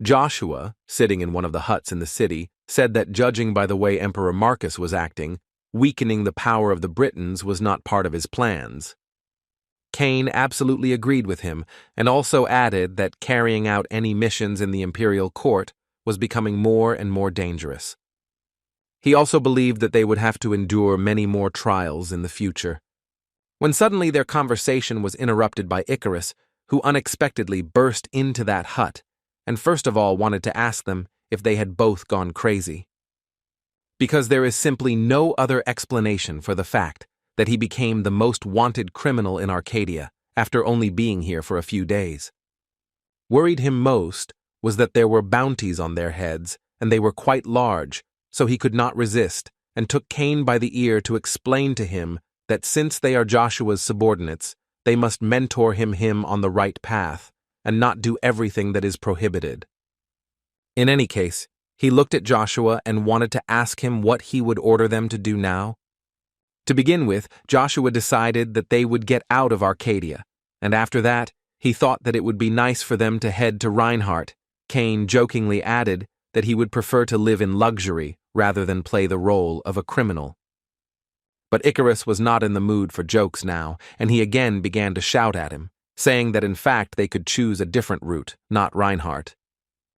Joshua, sitting in one of the huts in the city, said that judging by the way Emperor Marcus was acting, weakening the power of the Britons was not part of his plans. Cain absolutely agreed with him and also added that carrying out any missions in the imperial court was becoming more and more dangerous. He also believed that they would have to endure many more trials in the future. When suddenly their conversation was interrupted by Icarus, who unexpectedly burst into that hut and first of all wanted to ask them if they had both gone crazy. Because there is simply no other explanation for the fact that he became the most wanted criminal in Arcadia after only being here for a few days. Worried him most was that there were bounties on their heads, and they were quite large, so he could not resist, and took Cain by the ear to explain to him that since they are Joshua's subordinates, they must mentor him on the right path, and not do everything that is prohibited. In any case, he looked at Joshua and wanted to ask him what he would order them to do now. To begin with, Joshua decided that they would get out of Arcadia, and after that, he thought that it would be nice for them to head to Reinhardt. Cain jokingly added that he would prefer to live in luxury rather than play the role of a criminal. But Icarus was not in the mood for jokes now, and he again began to shout at him, saying that in fact they could choose a different route, not Reinhardt.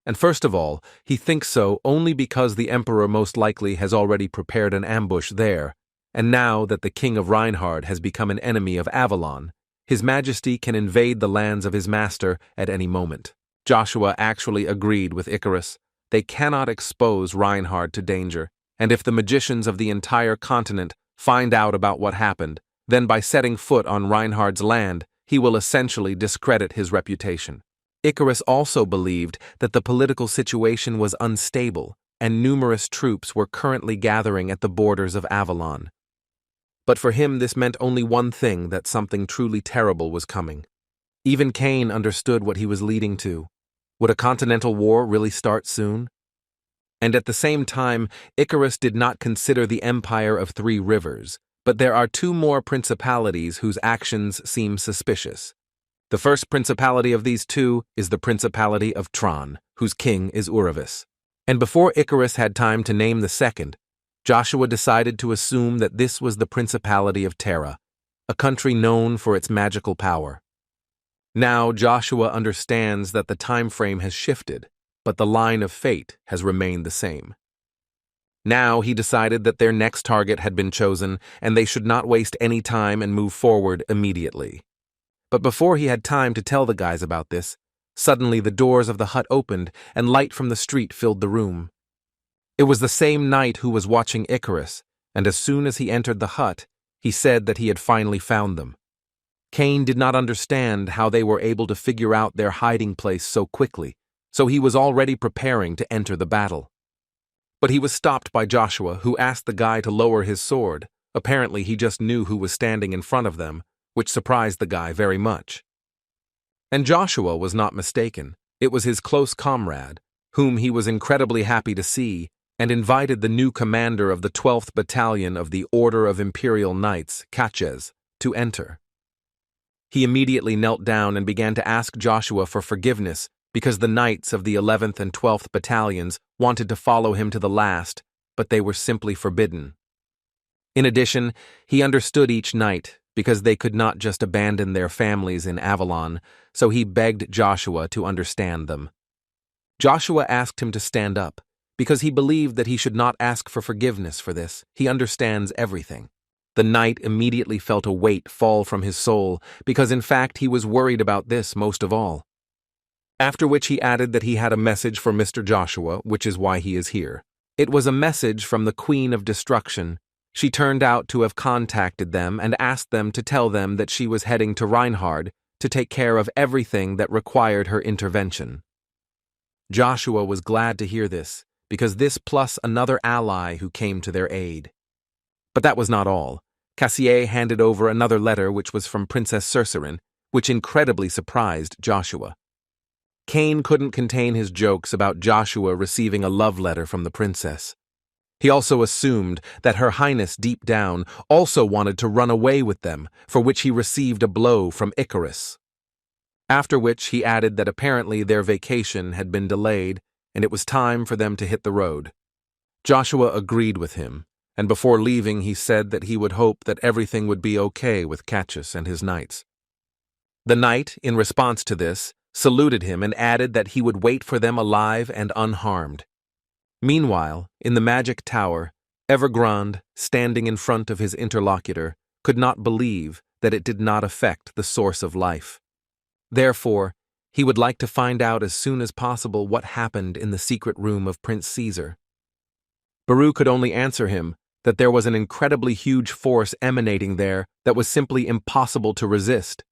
And first of all, he thinks so only because the Emperor most likely has already prepared an ambush there, and now that the King of Reinhardt has become an enemy of Avalon, His Majesty can invade the lands of his master at any moment. Joshua actually agreed with Icarus. They cannot expose Reinhardt to danger, and if the magicians of the entire continent find out about what happened, then by setting foot on Reinhardt's land, he will essentially discredit his reputation. Icarus also believed that the political situation was unstable and numerous troops were currently gathering at the borders of Avalon. But for him this meant only one thing, that something truly terrible was coming. Even Cain understood what he was leading to. Would a continental war really start soon? And at the same time, Icarus did not consider the Empire of Three Rivers, but there are two more principalities whose actions seem suspicious. The first principality of these two is the Principality of Tron, whose king is Uravis. And before Icarus had time to name the second, Joshua decided to assume that this was the Principality of Terra, a country known for its magical power. Now Joshua understands that the time frame has shifted, but the line of fate has remained the same. Now he decided that their next target had been chosen, and they should not waste any time and move forward immediately. But before he had time to tell the guys about this, suddenly the doors of the hut opened and light from the street filled the room. It was the same knight who was watching Icarus, and as soon as he entered the hut, he said that he had finally found them. Cain did not understand how they were able to figure out their hiding place so quickly, so he was already preparing to enter the battle. But he was stopped by Joshua, who asked the guy to lower his sword. Apparently he just knew who was standing in front of them, which surprised the guy very much. And Joshua was not mistaken. It was his close comrade, whom he was incredibly happy to see, and invited the new commander of the 12th Battalion of the Order of Imperial Knights, Catches, to enter. He immediately knelt down and began to ask Joshua for forgiveness because the knights of the 11th and 12th Battalions wanted to follow him to the last, but they were simply forbidden. In addition, he understood each knight because they could not just abandon their families in Avalon, so he begged Joshua to understand them. Joshua asked him to stand up, because he believed that he should not ask for forgiveness for this. He understands everything. The knight immediately felt a weight fall from his soul, because in fact he was worried about this most of all. After which he added that he had a message for Mr. Joshua, which is why he is here. It was a message from the Queen of Destruction. She turned out to have contacted them and asked them to tell them that she was heading to Reinhard to take care of everything that required her intervention. Joshua was glad to hear this, because this plus another ally who came to their aid. But that was not all. Cassier handed over another letter which was from Princess Cercerin, which incredibly surprised Joshua. Cain couldn't contain his jokes about Joshua receiving a love letter from the princess. He also assumed that Her Highness deep down also wanted to run away with them, for which he received a blow from Icarus. After which he added that apparently their vacation had been delayed and it was time for them to hit the road. Joshua agreed with him, and before leaving he said that he would hope that everything would be okay with Catchus and his knights. The knight, in response to this, saluted him and added that he would wait for them alive and unharmed. Meanwhile, in the magic tower, Evergrande, standing in front of his interlocutor, could not believe that it did not affect the source of life. Therefore, he would like to find out as soon as possible what happened in the secret room of Prince Caesar. Baru could only answer him that there was an incredibly huge force emanating there that was simply impossible to resist.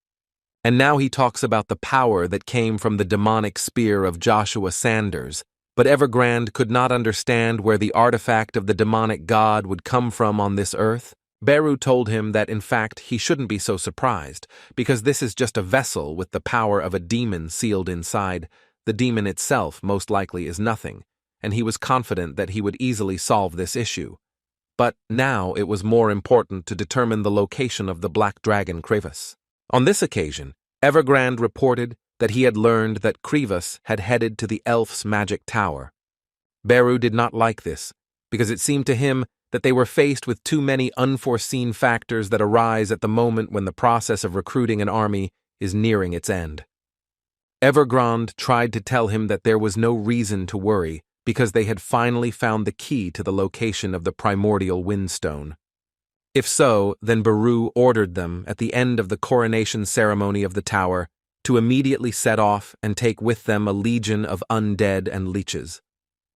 And now he talks about the power that came from the demonic spear of Joshua Sanders, but Evergrande could not understand where the artifact of the demonic god would come from on this earth. Beru told him that in fact he shouldn't be so surprised, because this is just a vessel with the power of a demon sealed inside. The demon itself most likely is nothing, and he was confident that he would easily solve this issue. But now it was more important to determine the location of the black dragon Krivas. On this occasion, Evergrande reported that he had learned that Krivas had headed to the elf's magic tower. Beru did not like this, because it seemed to him that they were faced with too many unforeseen factors that arise at the moment when the process of recruiting an army is nearing its end. Evergrande tried to tell him that there was no reason to worry, because they had finally found the key to the location of the primordial windstone. If so, then Beru ordered them, at the end of the coronation ceremony of the tower, to immediately set off and take with them a legion of undead and leeches.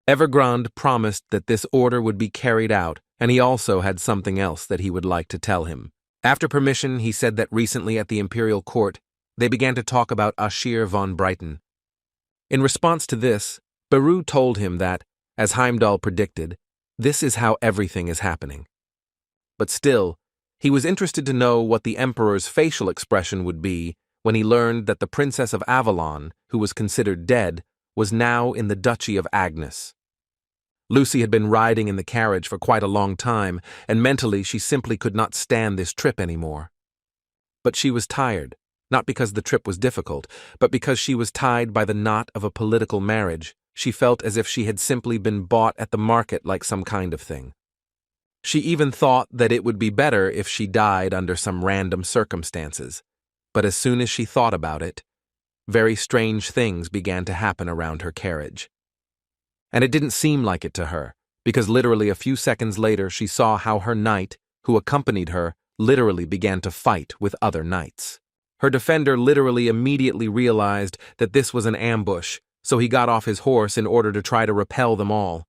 Evergrande promised that this order would be carried out, and he also had something else that he would like to tell him. After permission, he said that recently at the Imperial court, they began to talk about Ashir von Brighton. In response to this, Beru told him that, as Heimdall predicted, this is how everything is happening. But still, he was interested to know what the Emperor's facial expression would be when he learned that the Princess of Avalon, who was considered dead, was now in the Duchy of Agnes. Lucy had been riding in the carriage for quite a long time, and mentally she simply could not stand this trip anymore. But she was tired, not because the trip was difficult, but because she was tied by the knot of a political marriage. She felt as if she had simply been bought at the market like some kind of thing. She even thought that it would be better if she died under some random circumstances. But as soon as she thought about it, very strange things began to happen around her carriage. And it didn't seem like it to her, because literally a few seconds later she saw how her knight, who accompanied her, literally began to fight with other knights. Her defender literally immediately realized that this was an ambush, so he got off his horse in order to try to repel them all.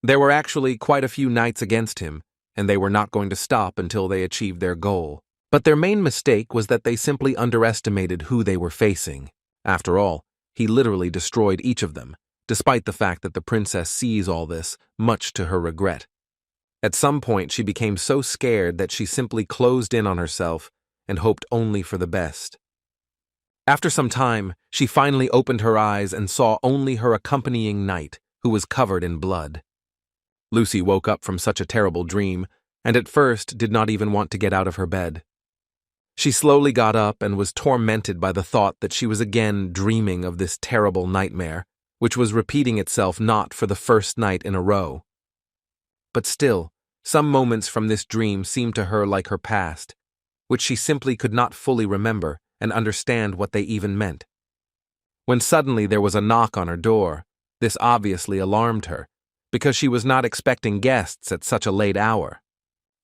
There were actually quite a few knights against him, and they were not going to stop until they achieved their goal. But their main mistake was that they simply underestimated who they were facing. After all, he literally destroyed each of them, despite the fact that the princess sees all this, much to her regret. At some point, she became so scared that she simply closed in on herself and hoped only for the best. After some time, she finally opened her eyes and saw only her accompanying knight, who was covered in blood. Lucy woke up from such a terrible dream, and at first did not even want to get out of her bed. She slowly got up and was tormented by the thought that she was again dreaming of this terrible nightmare, which was repeating itself not for the first night in a row. But still, some moments from this dream seemed to her like her past, which she simply could not fully remember and understand what they even meant. When suddenly there was a knock on her door, this obviously alarmed her, because she was not expecting guests at such a late hour.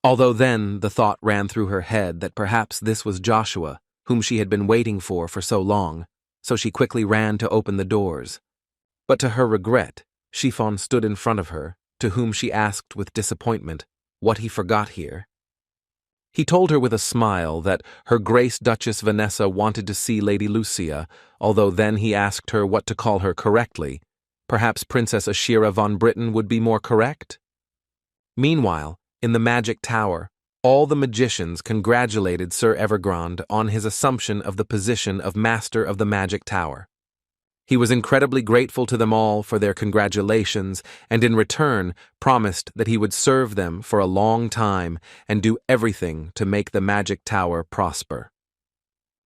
Although then the thought ran through her head that perhaps this was Joshua, whom she had been waiting for so long, so she quickly ran to open the doors. But to her regret, Chiffon stood in front of her, to whom she asked with disappointment what he forgot here. He told her with a smile that Her Grace Duchess Vanessa wanted to see Lady Lucia, although then he asked her what to call her correctly. Perhaps Princess Ashira von Britain would be more correct? Meanwhile, in the Magic Tower, all the magicians congratulated Sir Evergrande on his assumption of the position of Master of the Magic Tower. He was incredibly grateful to them all for their congratulations and in return promised that he would serve them for a long time and do everything to make the Magic Tower prosper.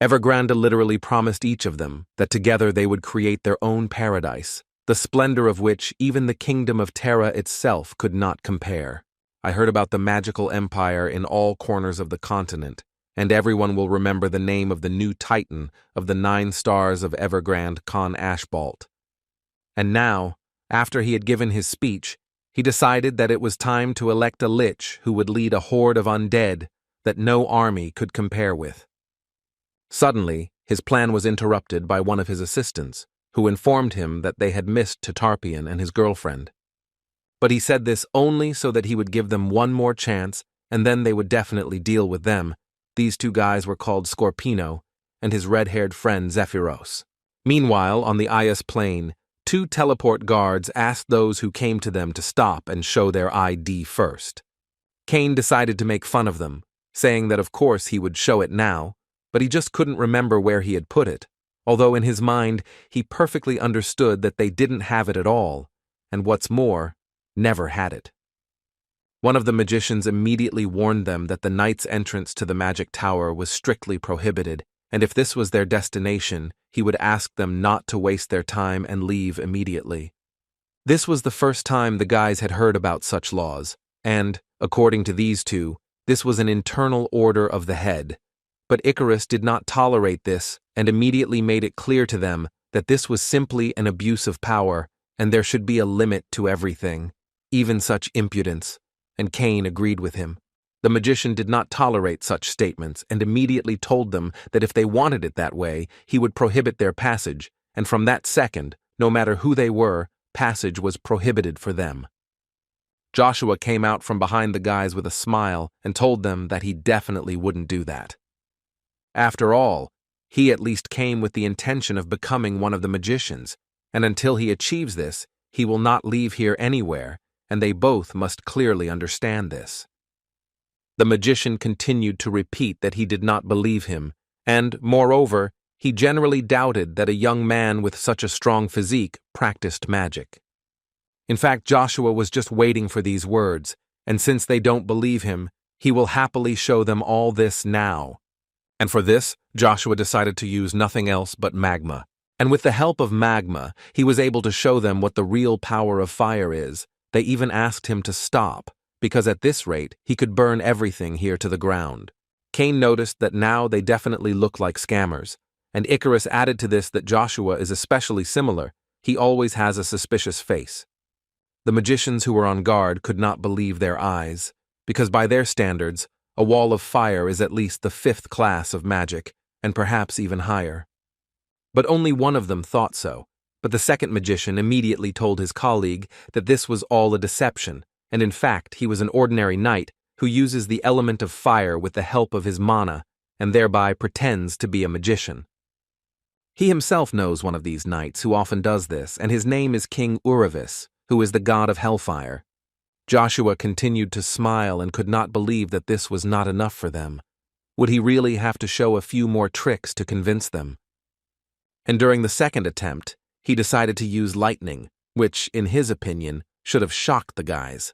Evergrande literally promised each of them that together they would create their own paradise, the splendor of which even the kingdom of Terra itself could not compare. I heard about the magical empire in all corners of the continent, and everyone will remember the name of the new titan of the 9 stars of Evergrande, Con Ashbalt. And now, after he had given his speech, he decided that it was time to elect a lich who would lead a horde of undead that no army could compare with. Suddenly, his plan was interrupted by one of his assistants, who informed him that they had missed Tarpian and his girlfriend. But he said this only so that he would give them one more chance, and then they would definitely deal with them. These 2 guys were called Scorpino and his red-haired friend Zephyros. Meanwhile, on the Ias plain, 2 teleport guards asked those who came to them to stop and show their ID first. Cain decided to make fun of them, saying that of course he would show it now, but he just couldn't remember where he had put it, although in his mind he perfectly understood that they didn't have it at all, and what's more, never had it. One of the magicians immediately warned them that the knight's entrance to the Magic Tower was strictly prohibited, and if this was their destination, he would ask them not to waste their time and leave immediately. This was the first time the guys had heard about such laws, and, according to these 2, this was an internal order of the head. But Icarus did not tolerate this and immediately made it clear to them that this was simply an abuse of power, and there should be a limit to everything, even such impudence. And Cain agreed with him. The magician did not tolerate such statements and immediately told them that if they wanted it that way, he would prohibit their passage, and from that second, no matter who they were, passage was prohibited for them. Joshua came out from behind the guys with a smile and told them that he definitely wouldn't do that. After all, he at least came with the intention of becoming one of the magicians, and until he achieves this, he will not leave here anywhere, and they both must clearly understand this. The magician continued to repeat that he did not believe him, and, moreover, he generally doubted that a young man with such a strong physique practiced magic. In fact, Joshua was just waiting for these words, and since they don't believe him, he will happily show them all this now. And for this, Joshua decided to use nothing else but magma. And with the help of magma, he was able to show them what the real power of fire is. They even asked him to stop, because at this rate, he could burn everything here to the ground. Cain noticed that now they definitely look like scammers, and Icarus added to this that Joshua is especially similar. He always has a suspicious face. The magicians who were on guard could not believe their eyes, because by their standards, a wall of fire is at least the 5th class of magic, and perhaps even higher. But only one of them thought so, but the second magician immediately told his colleague that this was all a deception, and in fact he was an ordinary knight who uses the element of fire with the help of his mana, and thereby pretends to be a magician. He himself knows one of these knights who often does this, and his name is King Uravis, who is the god of hellfire. Joshua continued to smile and could not believe that this was not enough for them. Would he really have to show a few more tricks to convince them? And during the second attempt, he decided to use lightning, which, in his opinion, should have shocked the guys.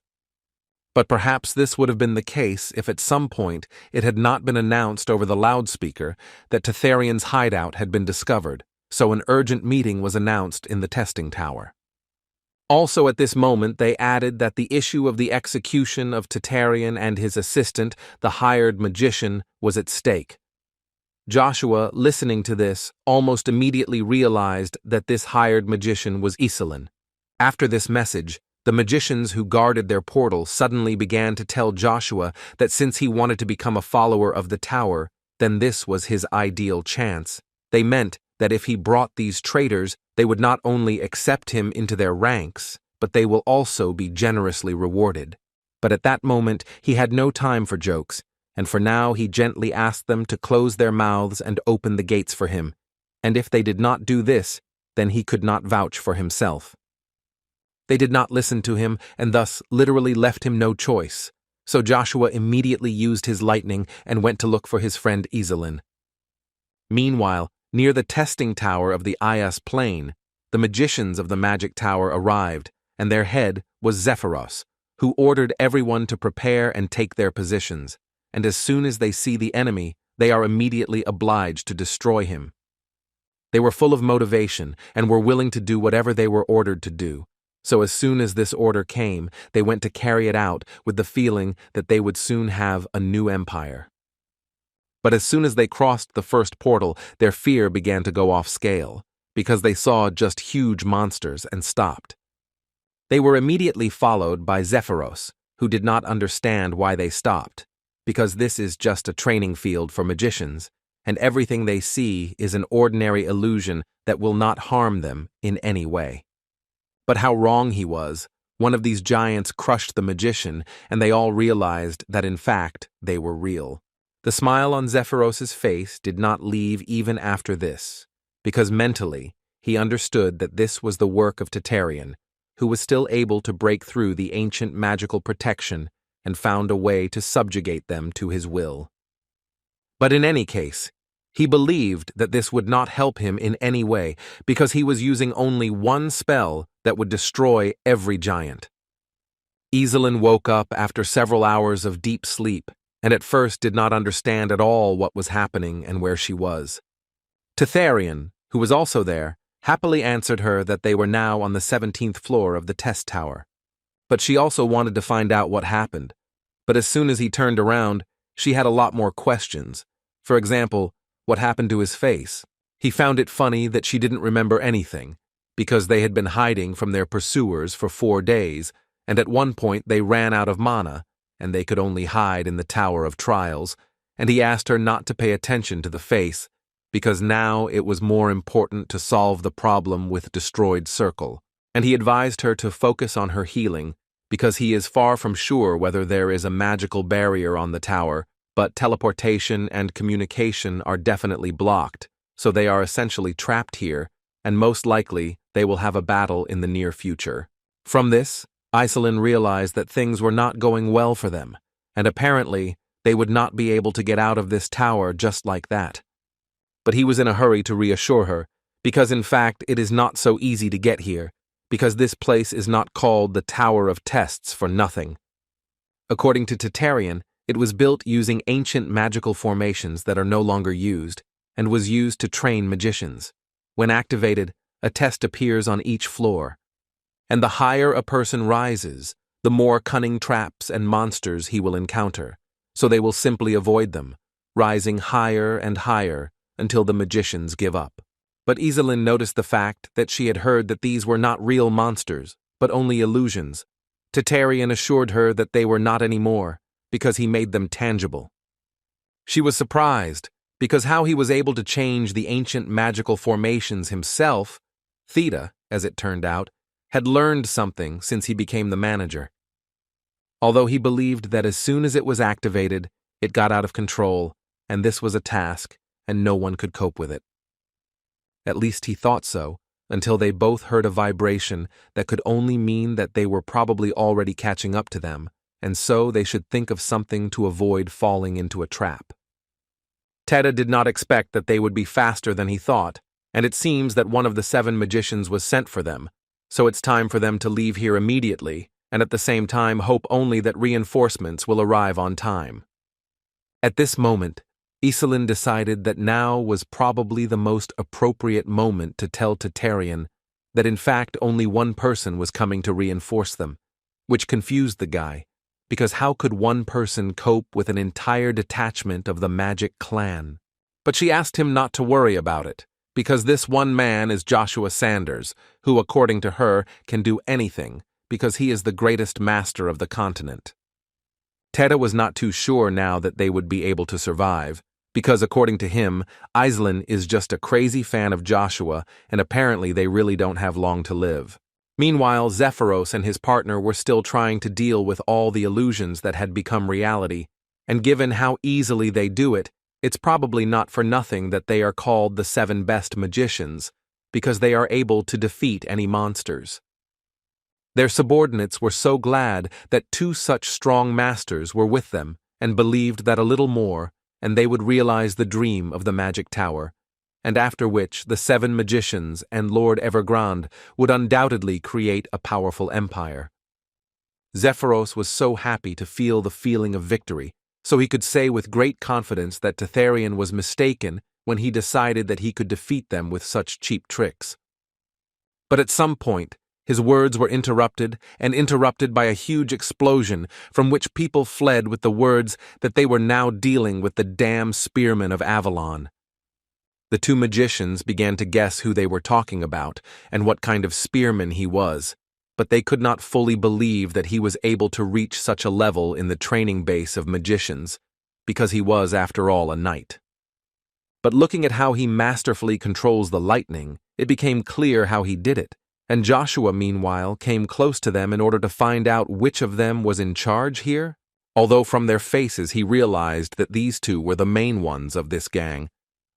But perhaps this would have been the case if at some point it had not been announced over the loudspeaker that Tetharian's hideout had been discovered, so an urgent meeting was announced in the testing tower. Also at this moment they added that the issue of the execution of Tetharian and his assistant, the hired magician, was at stake. Joshua, listening to this, almost immediately realized that this hired magician was Iselin. After this message, the magicians who guarded their portal suddenly began to tell Joshua that since he wanted to become a follower of the tower, then this was his ideal chance. They meant that if he brought these traitors, they would not only accept him into their ranks, but they will also be generously rewarded. But at that moment, he had no time for jokes, and for now he gently asked them to close their mouths and open the gates for him, and if they did not do this, then he could not vouch for himself. They did not listen to him, and thus literally left him no choice, so Joshua immediately used his lightning and went to look for his friend Iselin. Meanwhile, near the testing tower of the Ias plain, the magicians of the magic tower arrived, and their head was Zephyros, who ordered everyone to prepare and take their positions, and as soon as they see the enemy, they are immediately obliged to destroy him. They were full of motivation and were willing to do whatever they were ordered to do, so as soon as this order came, they went to carry it out with the feeling that they would soon have a new empire. But as soon as they crossed the first portal, their fear began to go off scale, because they saw just huge monsters and stopped. They were immediately followed by Zephyros, who did not understand why they stopped, because this is just a training field for magicians, and everything they see is an ordinary illusion that will not harm them in any way. But how wrong he was. One of these giants crushed the magician, and they all realized that in fact they were real. The smile on Zephyros's face did not leave even after this, because mentally he understood that this was the work of Tetharian, who was still able to break through the ancient magical protection and found a way to subjugate them to his will. But in any case, he believed that this would not help him in any way, because he was using only one spell that would destroy every giant. Iselin woke up after several hours of deep sleep, and at first did not understand at all what was happening and where she was. Tetharian, who was also there, happily answered her that they were now on the 17th floor of the test tower. But she also wanted to find out what happened. But as soon as he turned around, she had a lot more questions. For example, what happened to his face? He found it funny that she didn't remember anything, because they had been hiding from their pursuers for 4 days, and at one point they ran out of mana, and they could only hide in the Tower of Trials, and he asked her not to pay attention to the face, because now it was more important to solve the problem with Destroyed Circle, and he advised her to focus on her healing, because he is far from sure whether there is a magical barrier on the tower, but teleportation and communication are definitely blocked, so they are essentially trapped here, and most likely they will have a battle in the near future. From this, Iselin realized that things were not going well for them, and apparently they would not be able to get out of this tower just like that. But he was in a hurry to reassure her, because in fact it is not so easy to get here, because this place is not called the Tower of Tests for nothing. According to Trifian, it was built using ancient magical formations that are no longer used, and was used to train magicians. When activated, a test appears on each floor, and the higher a person rises, the more cunning traps and monsters he will encounter, so they will simply avoid them, rising higher and higher until the magicians give up. But Iselin noticed the fact that she had heard that these were not real monsters, but only illusions. Trifian assured her that they were not anymore, because he made them tangible. She was surprised, because how he was able to change the ancient magical formations himself, Theta, as it turned out, had learned something since he became the manager. Although he believed that as soon as it was activated, it got out of control, and this was a task, and no one could cope with it. At least he thought so, until they both heard a vibration that could only mean that they were probably already catching up to them, and so they should think of something to avoid falling into a trap. Teta did not expect that they would be faster than he thought, and it seems that one of the 7 magicians was sent for them, so it's time for them to leave here immediately, and at the same time hope only that reinforcements will arrive on time. At this moment, Iselin decided that now was probably the most appropriate moment to tell Trifian that in fact only one person was coming to reinforce them, which confused the guy, because how could one person cope with an entire detachment of the magic clan? But she asked him not to worry about it, because this one man is Joshua Sanders, who, according to her, can do anything, because he is the greatest master of the continent. Teta was not too sure now that they would be able to survive, because according to him, Iselin is just a crazy fan of Joshua, and apparently they really don't have long to live. Meanwhile, Zephyros and his partner were still trying to deal with all the illusions that had become reality, and given how easily they do it, it's probably not for nothing that they are called the 7 best magicians, because they are able to defeat any monsters. Their subordinates were so glad that 2 such strong masters were with them and believed that a little more, and they would realize the dream of the magic tower, and after which the 7 magicians and Lord Evergrande would undoubtedly create a powerful empire. Zephyros was so happy to feel the feeling of victory, so he could say with great confidence that Trifian was mistaken when he decided that he could defeat them with such cheap tricks. But at some point, his words were interrupted by a huge explosion from which people fled with the words that they were now dealing with the damn spearman of Avalon. The 2 magicians began to guess who they were talking about and what kind of spearman he was, but they could not fully believe that he was able to reach such a level in the training base of magicians, because he was, after all, a knight. But looking at how he masterfully controls the lightning, it became clear how he did it. And Joshua, meanwhile, came close to them in order to find out which of them was in charge here, although from their faces he realized that these 2 were the main ones of this gang.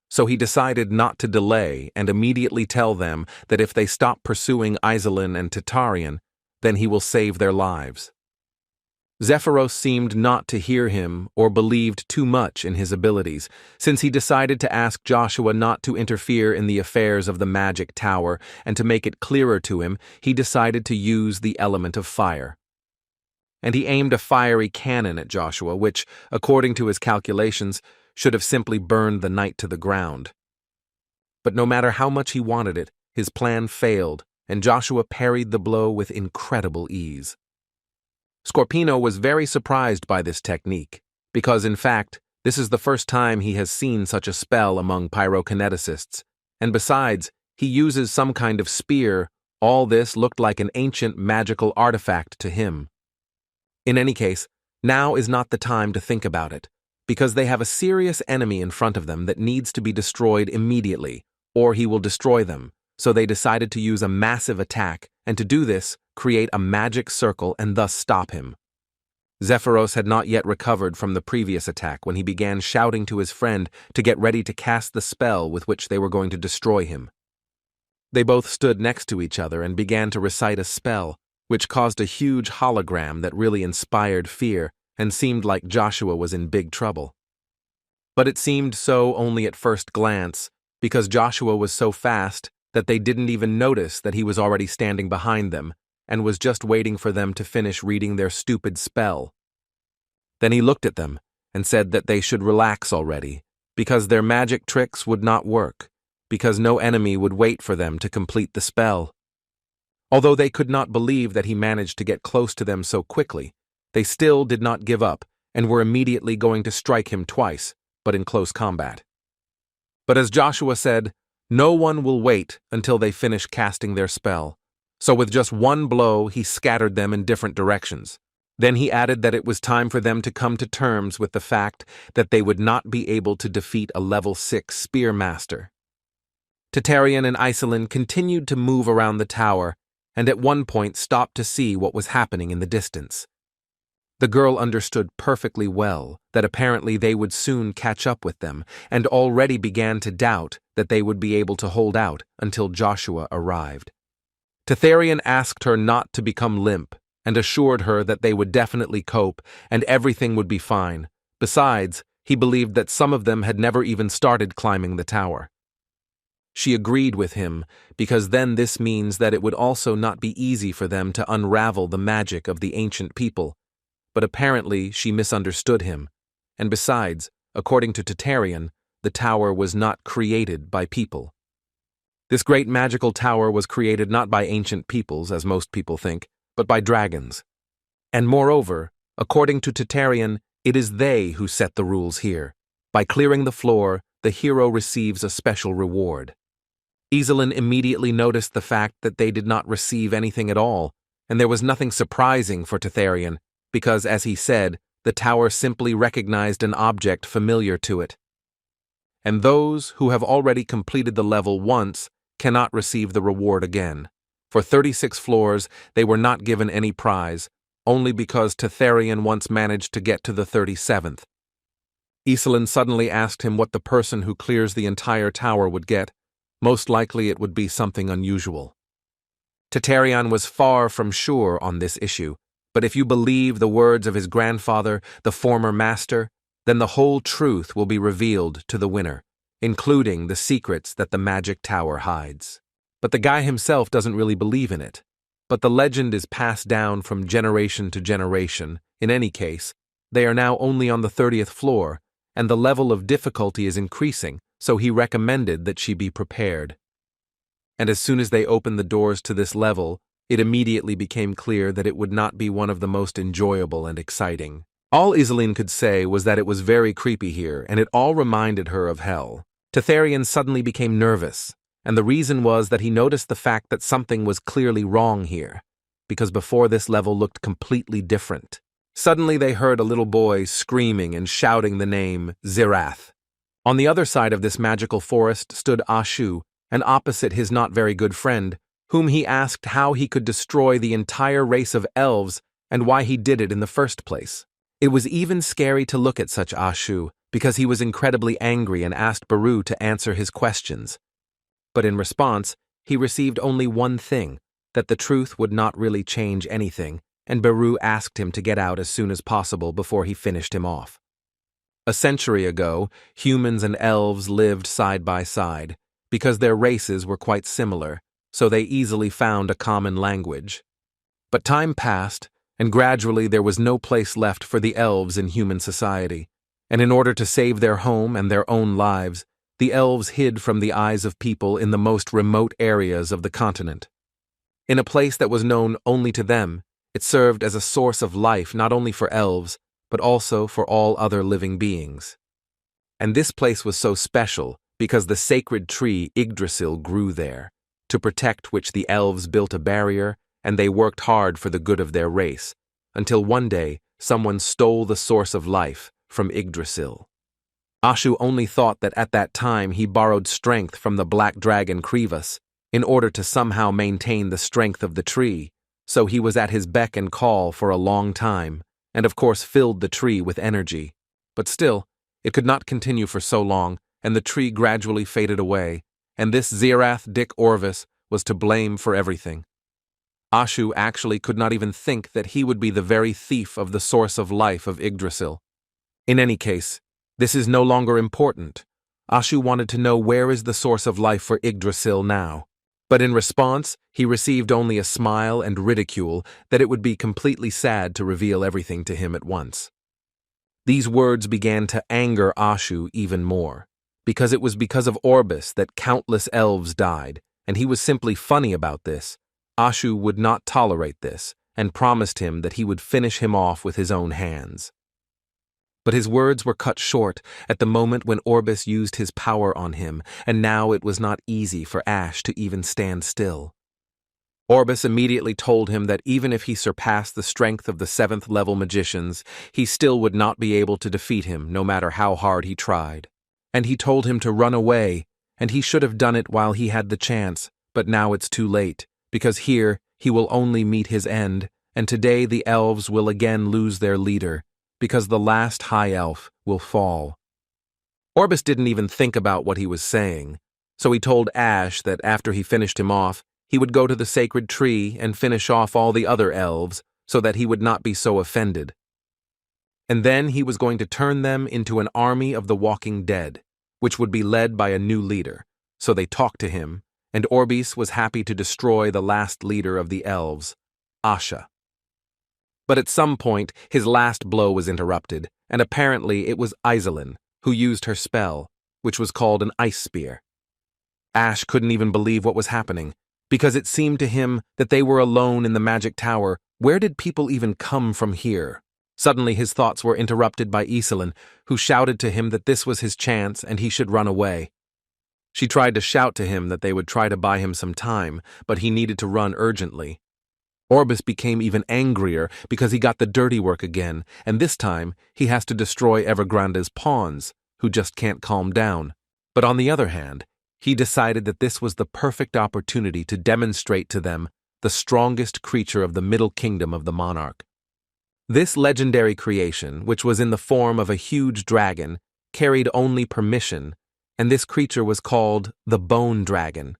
So he decided not to delay and immediately tell them that if they stop pursuing Iselin and Trifian, then he will save their lives. Zephyros seemed not to hear him or believed too much in his abilities, since he decided to ask Joshua not to interfere in the affairs of the magic tower, and to make it clearer to him, he decided to use the element of fire. And he aimed a fiery cannon at Joshua, which, according to his calculations, should have simply burned the knight to the ground. But no matter how much he wanted it, his plan failed, and Joshua parried the blow with incredible ease. Scorpino was very surprised by this technique, because in fact, this is the first time he has seen such a spell among pyrokineticists, and besides, he uses some kind of spear. All this looked like an ancient magical artifact to him. In any case, now is not the time to think about it, because they have a serious enemy in front of them that needs to be destroyed immediately, or he will destroy them, so they decided to use a massive attack, and to do this, create a magic circle and thus stop him. Zephyros had not yet recovered from the previous attack when he began shouting to his friend to get ready to cast the spell with which they were going to destroy him. They both stood next to each other and began to recite a spell, which caused a huge hologram that really inspired fear and seemed like Joshua was in big trouble. But it seemed so only at first glance, because Joshua was so fast that they didn't even notice that he was already standing behind them and was just waiting for them to finish reading their stupid spell. Then he looked at them and said that they should relax already, because their magic tricks would not work, because no enemy would wait for them to complete the spell. Although they could not believe that he managed to get close to them so quickly, they still did not give up and were immediately going to strike him twice, but in close combat. But as Joshua said, no one will wait until they finish casting their spell. So with just one blow, he scattered them in different directions. Then he added that it was time for them to come to terms with the fact that they would not be able to defeat a level 6 Spearmaster. Tatarian and Iselin continued to move around the tower, and at one point stopped to see what was happening in the distance. The girl understood perfectly well that apparently they would soon catch up with them, and already began to doubt that they would be able to hold out until Joshua arrived. Tatarian asked her not to become limp, and assured her that they would definitely cope and everything would be fine. Besides, he believed that some of them had never even started climbing the tower. She agreed with him, because then this means that it would also not be easy for them to unravel the magic of the ancient people. But apparently she misunderstood him, and besides, according to Tatarian, the tower was not created by people. This great magical tower was created not by ancient peoples, as most people think, but by dragons. And moreover, according to Tatarian, it is they who set the rules here. By clearing the floor, the hero receives a special reward. Iselin immediately noticed the fact that they did not receive anything at all, and there was nothing surprising for Tatarian, because, as he said, the tower simply recognized an object familiar to it. And those who have already completed the level once cannot receive the reward again. For 36 floors, they were not given any prize, only because Tatarian once managed to get to the 37th. Iselin suddenly asked him what the person who clears the entire tower would get. Most likely it would be something unusual. Tatarian was far from sure on this issue, but if you believe the words of his grandfather, the former master, then the whole truth will be revealed to the winner, including the secrets that the magic tower hides. But the guy himself doesn't really believe in it. But the legend is passed down from generation to generation. In any case, they are now only on the 30th floor, and the level of difficulty is increasing, so he recommended that she be prepared. And as soon as they opened the doors to this level, it immediately became clear that it would not be one of the most enjoyable and exciting. All Iselin could say was that it was very creepy here, and it all reminded her of hell. Tatarian suddenly became nervous, and the reason was that he noticed the fact that something was clearly wrong here, because before this level looked completely different. Suddenly they heard a little boy screaming and shouting the name Zirath. On the other side of this magical forest stood Ashu, and opposite his not very good friend, whom he asked how he could destroy the entire race of elves and why he did it in the first place. It was even scary to look at such Ashu, because he was incredibly angry and asked Baru to answer his questions. But in response, he received only one thing, that the truth would not really change anything, and Baru asked him to get out as soon as possible before he finished him off. A century ago, humans and elves lived side by side, because their races were quite similar, so they easily found a common language. But time passed, and gradually there was no place left for the elves in human society, and in order to save their home and their own lives, the elves hid from the eyes of people in the most remote areas of the continent. In a place that was known only to them, it served as a source of life not only for elves, but also for all other living beings. And this place was so special because the sacred tree Yggdrasil grew there, to protect which the elves built a barrier, and they worked hard for the good of their race, until one day someone stole the source of life from Yggdrasil. Ashu only thought that at that time he borrowed strength from the black dragon Krivas, in order to somehow maintain the strength of the tree, so he was at his beck and call for a long time, and of course filled the tree with energy. But still, it could not continue for so long, and the tree gradually faded away, and this Zirath Dick Orvis was to blame for everything. Ashu actually could not even think that he would be the very thief of the source of life of Yggdrasil. In any case, this is no longer important. Ashu wanted to know where is the source of life for Yggdrasil now. But in response, he received only a smile and ridicule that it would be completely sad to reveal everything to him at once. These words began to anger Ashu even more, because it was because of Orbis that countless elves died, and he was simply funny about this. Ashu would not tolerate this, and promised him that he would finish him off with his own hands. But his words were cut short at the moment when Orbis used his power on him, and now it was not easy for Ash to even stand still. Orbis immediately told him that even if he surpassed the strength of the 7th-level magicians, he still would not be able to defeat him no matter how hard he tried. And he told him to run away, and he should have done it while he had the chance, but now it's too late, because here he will only meet his end, and today the elves will again lose their leader, because the last High Elf will fall. Orbis didn't even think about what he was saying, so he told Ash that after he finished him off, he would go to the sacred tree and finish off all the other elves so that he would not be so offended. And then he was going to turn them into an army of the walking dead, which would be led by a new leader. So they talked to him, and Orbis was happy to destroy the last leader of the elves, Asha. But at some point, his last blow was interrupted, and apparently it was Iselin who used her spell, which was called an ice spear. Ash couldn't even believe what was happening, because it seemed to him that they were alone in the magic tower. Where did people even come from here? Suddenly his thoughts were interrupted by Iselin, who shouted to him that this was his chance and he should run away. She tried to shout to him that they would try to buy him some time, but he needed to run urgently. Orbis became even angrier because he got the dirty work again, and this time he has to destroy Evergrande's pawns, who just can't calm down. But on the other hand, he decided that this was the perfect opportunity to demonstrate to them the strongest creature of the Middle Kingdom of the monarch. This legendary creation, which was in the form of a huge dragon, carried only permission, and this creature was called the Bone Dragon.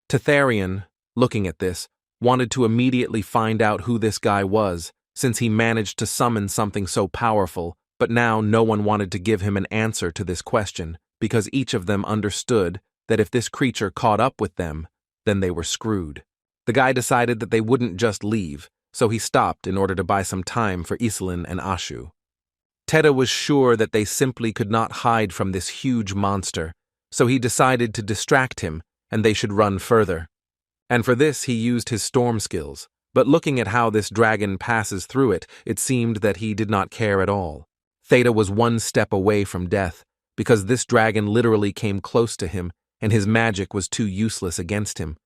Tetharian, looking at this, wanted to immediately find out who this guy was, since he managed to summon something so powerful, but now no one wanted to give him an answer to this question, because each of them understood that if this creature caught up with them, then they were screwed. The guy decided that they wouldn't just leave, so he stopped in order to buy some time for Iselin and Ashu. Tedda was sure that they simply could not hide from this huge monster, so he decided to distract him, and they should run further. And for this he used his storm skills, but looking at how this dragon passes through it, it seemed that he did not care at all. Theta was one step away from death, because this dragon literally came close to him, and his magic was too useless against him.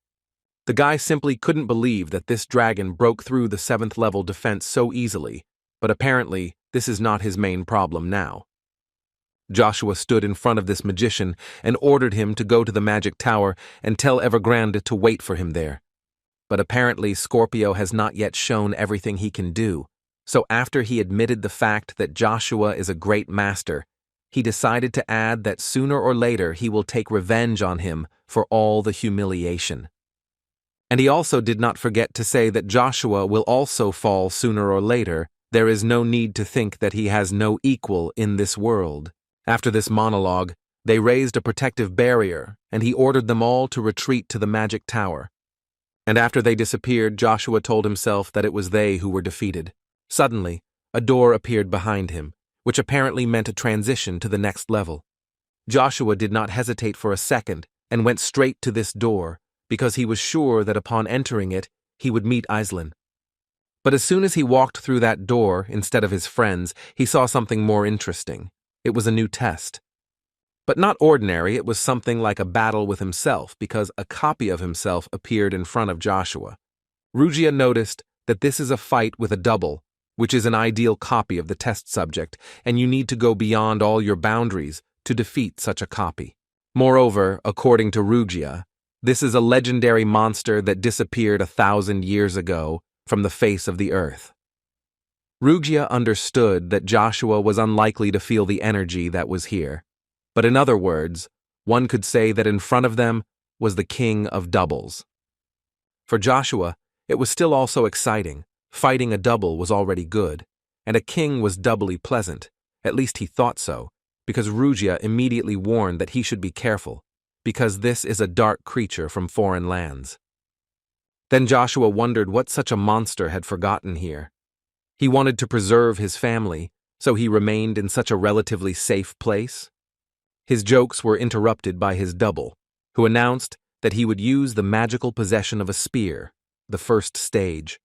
The guy simply couldn't believe that this dragon broke through the 7th-level defense so easily, but apparently this is not his main problem now. Joshua stood in front of this magician and ordered him to go to the magic tower and tell Evergrande to wait for him there. But apparently Scorpio has not yet shown everything he can do, so after he admitted the fact that Joshua is a great master, he decided to add that sooner or later he will take revenge on him for all the humiliation. And he also did not forget to say that Joshua will also fall sooner or later. There is no need to think that he has no equal in this world. After this monologue, they raised a protective barrier, and he ordered them all to retreat to the magic tower. And after they disappeared, Joshua told himself that it was they who were defeated. Suddenly, a door appeared behind him, which apparently meant a transition to the next level. Joshua did not hesitate for a second and went straight to this door, because he was sure that upon entering it, he would meet Iselin. But as soon as he walked through that door instead of his friends, he saw something more interesting. It was a new test. But not ordinary, it was something like a battle with himself, because a copy of himself appeared in front of Joshua. Rugia noticed that this is a fight with a double, which is an ideal copy of the test subject, and you need to go beyond all your boundaries to defeat such a copy. Moreover, according to Rugia, This is a legendary monster that disappeared 1,000 years ago from the face of the earth. Rugia understood that Joshua was unlikely to feel the energy that was here. But in other words, one could say that in front of them was the king of doubles. For Joshua, it was still also exciting. Fighting a double was already good, and a king was doubly pleasant. At least he thought so, because Rugia immediately warned that he should be careful, because this is a dark creature from foreign lands. Then Joshua wondered what such a monster had forgotten here. He wanted to preserve his family, so he remained in such a relatively safe place. His jokes were interrupted by his double, who announced that he would use the magical possession of a spear, the first stage.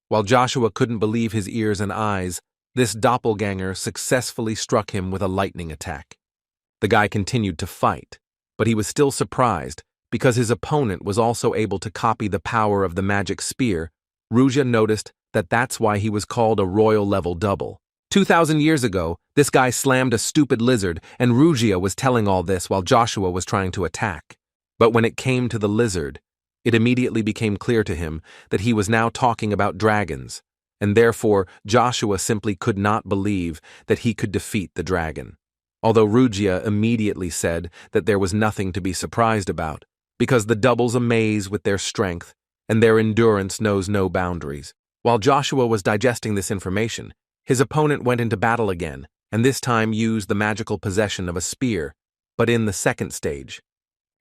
While Joshua couldn't believe his ears and eyes, this doppelganger successfully struck him with a lightning attack. The guy continued to fight, but he was still surprised because his opponent was also able to copy the power of the magic spear. Rugia noticed that that's why he was called a royal-level double. 2,000 years ago, this guy slammed a stupid lizard, and Rugia was telling all this while Joshua was trying to attack. But when it came to the lizard, it immediately became clear to him that he was now talking about dragons, and therefore Joshua simply could not believe that he could defeat the dragon. Although Rugia immediately said that there was nothing to be surprised about, because the doubles amaze with their strength, and their endurance knows no boundaries. While Joshua was digesting this information, his opponent went into battle again, and this time used the magical possession of a spear, but in the second stage.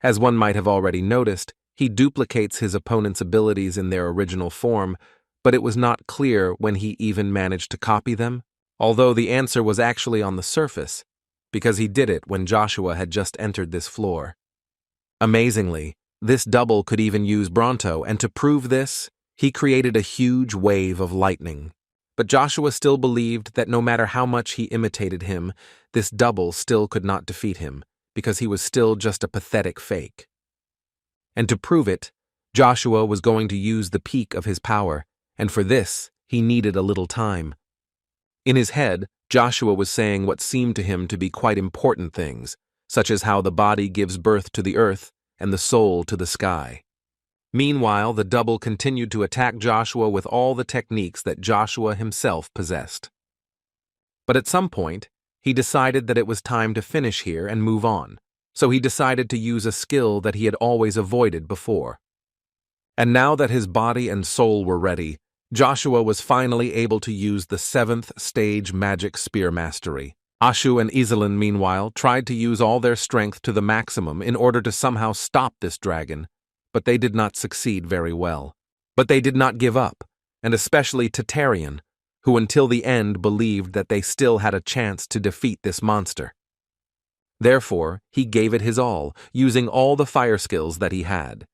As one might have already noticed, he duplicates his opponent's abilities in their original form, but it was not clear when he even managed to copy them, although the answer was actually on the surface, because he did it when Joshua had just entered this floor. Amazingly, this double could even use Bronto, and to prove this, he created a huge wave of lightning. But Joshua still believed that no matter how much he imitated him, this double still could not defeat him, because he was still just a pathetic fake. And to prove it, Joshua was going to use the peak of his power, and for this, he needed a little time. In his head, Joshua was saying what seemed to him to be quite important things, such as how the body gives birth to the earth and the soul to the sky. Meanwhile, the double continued to attack Joshua with all the techniques that Joshua himself possessed. But at some point, he decided that it was time to finish here and move on, so he decided to use a skill that he had always avoided before. And now that his body and soul were ready, Joshua was finally able to use the 7th stage magic spear mastery. Ashu and Iselin, meanwhile, tried to use all their strength to the maximum in order to somehow stop this dragon, but they did not succeed very well. But they did not give up, and especially Tatarian, who until the end believed that they still had a chance to defeat this monster. Therefore, he gave it his all, using all the fire skills that he had.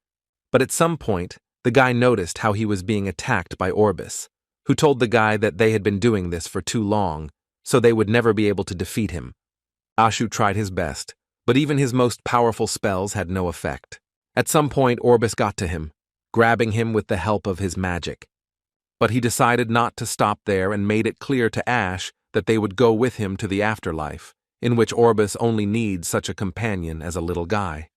But at some point, the guy noticed how he was being attacked by Orbis, who told the guy that they had been doing this for too long, so they would never be able to defeat him. Ashu tried his best, but even his most powerful spells had no effect. At some point, Orbis got to him, grabbing him with the help of his magic. But he decided not to stop there and made it clear to Ash that they would go with him to the afterlife, in which Orbis only needs such a companion as a little guy.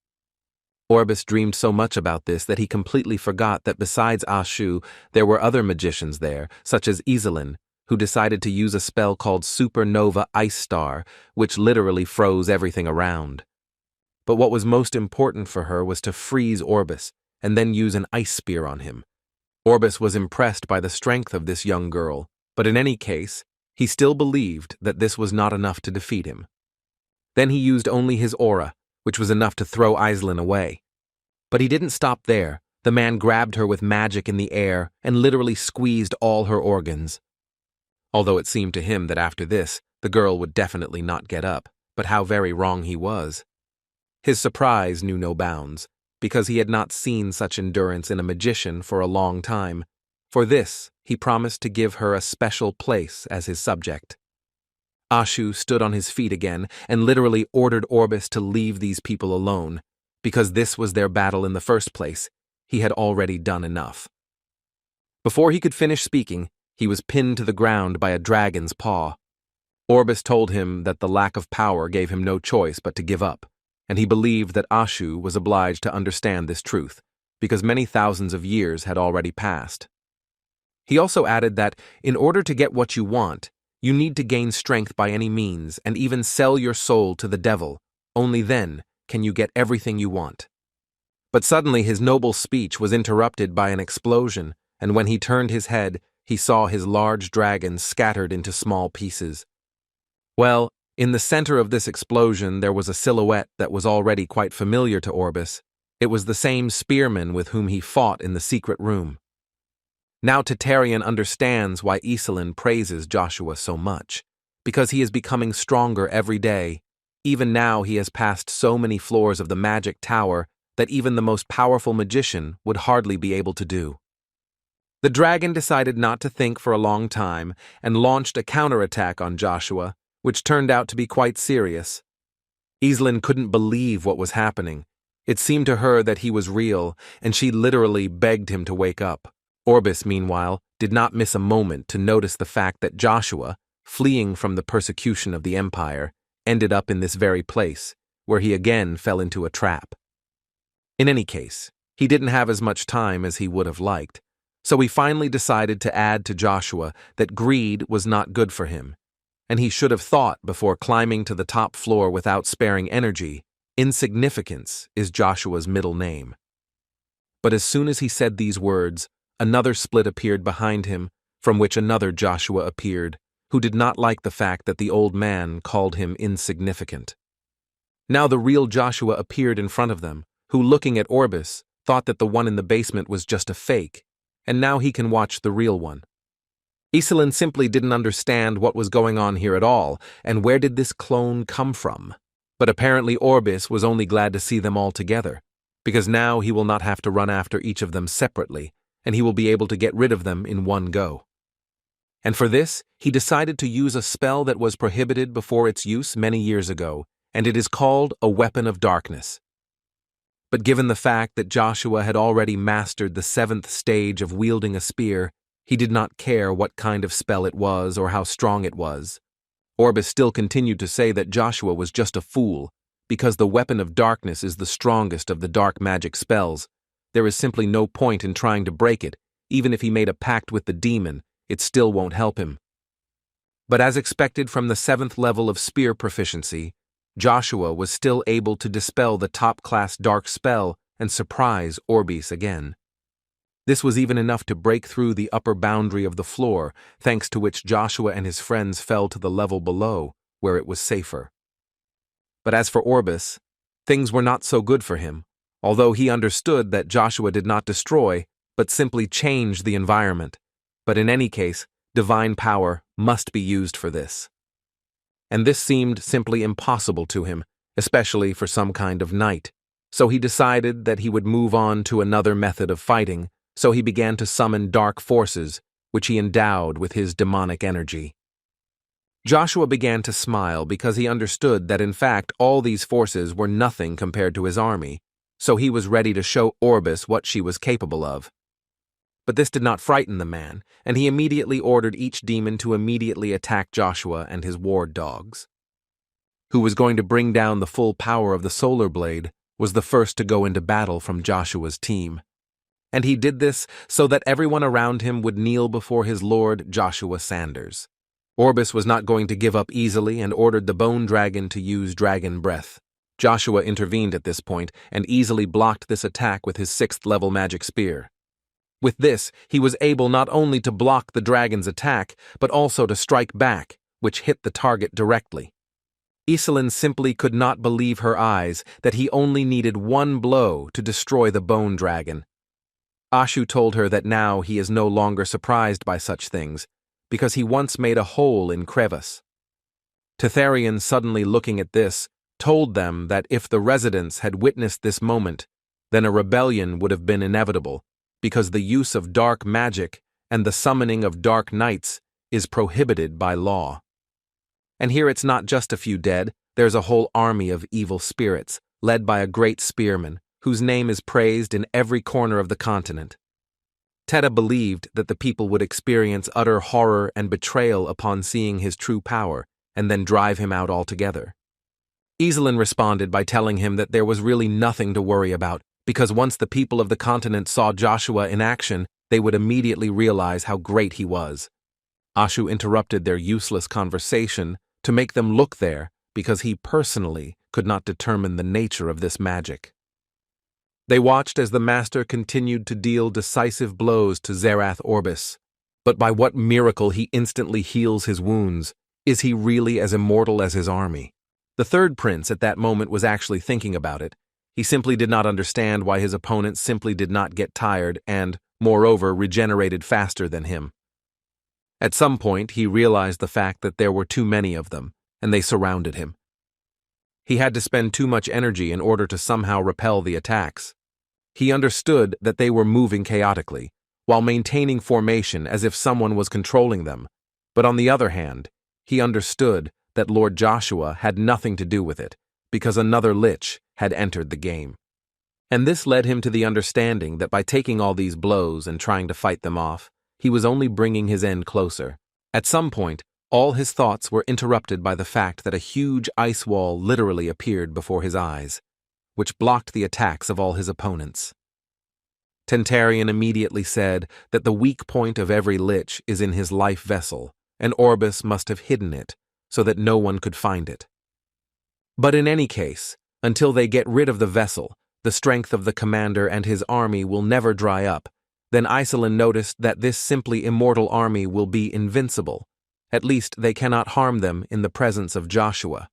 Orbis dreamed so much about this that he completely forgot that besides Ashu, there were other magicians there, such as Iselin, who decided to use a spell called Supernova Ice Star, which literally froze everything around. But what was most important for her was to freeze Orbis and then use an ice spear on him. Orbis was impressed by the strength of this young girl, but in any case, he still believed that this was not enough to defeat him. Then he used only his aura, which was enough to throw Iselin away. But he didn't stop there. The man grabbed her with magic in the air and literally squeezed all her organs. Although it seemed to him that after this, the girl would definitely not get up, but how very wrong he was. His surprise knew no bounds, because he had not seen such endurance in a magician for a long time. For this, he promised to give her a special place as his subject. Ashu stood on his feet again and literally ordered Orbis to leave these people alone, because this was their battle in the first place. He had already done enough. Before he could finish speaking, he was pinned to the ground by a dragon's paw. Orbis told him that the lack of power gave him no choice but to give up, and he believed that Ashu was obliged to understand this truth, because many thousands of years had already passed. He also added that, in order to get what you want, you need to gain strength by any means and even sell your soul to the devil. Only then can you get everything you want. But suddenly his noble speech was interrupted by an explosion, and when he turned his head, he saw his large dragon scattered into small pieces. Well, in the center of this explosion there was a silhouette that was already quite familiar to Orbis. It was the same spearman with whom he fought in the secret room. Now Trifian understands why Iselin praises Joshua so much, because he is becoming stronger every day. Even now he has passed so many floors of the magic tower that even the most powerful magician would hardly be able to do. The dragon decided not to think for a long time and launched a counterattack on Joshua, which turned out to be quite serious. Iselin couldn't believe what was happening. It seemed to her that he was real, and she literally begged him to wake up. Orbis, meanwhile, did not miss a moment to notice the fact that Joshua, fleeing from the persecution of the Empire, ended up in this very place, where he again fell into a trap. In any case, he didn't have as much time as he would have liked, so he finally decided to add to Joshua that greed was not good for him, and he should have thought before climbing to the top floor without sparing energy. Insignificance is Joshua's middle name. But as soon as he said these words, another split appeared behind him, from which another Joshua appeared, who did not like the fact that the old man called him insignificant. Now the real Joshua appeared in front of them, who, looking at Orbis, thought that the one in the basement was just a fake, and now he can watch the real one. Iselin simply didn't understand what was going on here at all, and where did this clone come from? But apparently Orbis was only glad to see them all together, because now he will not have to run after each of them separately, and he will be able to get rid of them in one go. And for this, he decided to use a spell that was prohibited before its use many years ago, and it is called a Weapon of Darkness. But given the fact that Joshua had already mastered the 7th stage of wielding a spear, he did not care what kind of spell it was or how strong it was. Orbis still continued to say that Joshua was just a fool, because the Weapon of Darkness is the strongest of the dark magic spells. There is simply no point in trying to break it. Even if he made a pact with the demon, it still won't help him. But as expected from the 7th level of spear proficiency, Joshua was still able to dispel the top-class dark spell and surprise Orbis again. This was even enough to break through the upper boundary of the floor, thanks to which Joshua and his friends fell to the level below, where it was safer. But as for Orbis, things were not so good for him, although he understood that Joshua did not destroy, but simply change the environment. But in any case, divine power must be used for this. And this seemed simply impossible to him, especially for some kind of knight. So he decided that he would move on to another method of fighting, so he began to summon dark forces, which he endowed with his demonic energy. Joshua began to smile because he understood that in fact all these forces were nothing compared to his army, so he was ready to show Orbis what she was capable of. But this did not frighten the man, and he immediately ordered each demon to immediately attack Joshua and his ward dogs. Who was going to bring down the full power of the solar blade was the first to go into battle from Joshua's team. And he did this so that everyone around him would kneel before his lord Joshua Sanders. Orbis was not going to give up easily and ordered the bone dragon to use dragon breath. Joshua intervened at this point and easily blocked this attack with his 6th level magic spear. With this, he was able not only to block the dragon's attack, but also to strike back, which hit the target directly. Iselin simply could not believe her eyes that he only needed one blow to destroy the bone dragon. Ashu told her that now he is no longer surprised by such things, because he once made a hole in crevice. Trifian, suddenly looking at this, told them that if the residents had witnessed this moment, then a rebellion would have been inevitable, because the use of dark magic and the summoning of dark knights is prohibited by law. And here it's not just a few dead, there's a whole army of evil spirits, led by a great spearman, whose name is praised in every corner of the continent. Teta believed that the people would experience utter horror and betrayal upon seeing his true power, and then drive him out altogether. Iselin responded by telling him that there was really nothing to worry about, because once the people of the continent saw Joshua in action, they would immediately realize how great he was. Ashu interrupted their useless conversation to make them look there, because he personally could not determine the nature of this magic. They watched as the master continued to deal decisive blows to Zerath Orbis. But by what miracle he instantly heals his wounds? Is he really as immortal as his army? The third prince at that moment was actually thinking about it. He simply did not understand why his opponent simply did not get tired and, moreover, regenerated faster than him. At some point, he realized the fact that there were too many of them, and they surrounded him. He had to spend too much energy in order to somehow repel the attacks. He understood that they were moving chaotically, while maintaining formation as if someone was controlling them. But on the other hand, he understood that Lord Joshua had nothing to do with it, because another Lich had entered the game. And this led him to the understanding that by taking all these blows and trying to fight them off, he was only bringing his end closer. At some point, all his thoughts were interrupted by the fact that a huge ice wall literally appeared before his eyes, which blocked the attacks of all his opponents. Tentarian immediately said that the weak point of every Lich is in his life vessel, and Orbis must have hidden it so that no one could find it. But in any case, until they get rid of the vessel, the strength of the commander and his army will never dry up. Then Iselin noticed that this simply immortal army will be invincible. At least they cannot harm them in the presence of Joshua.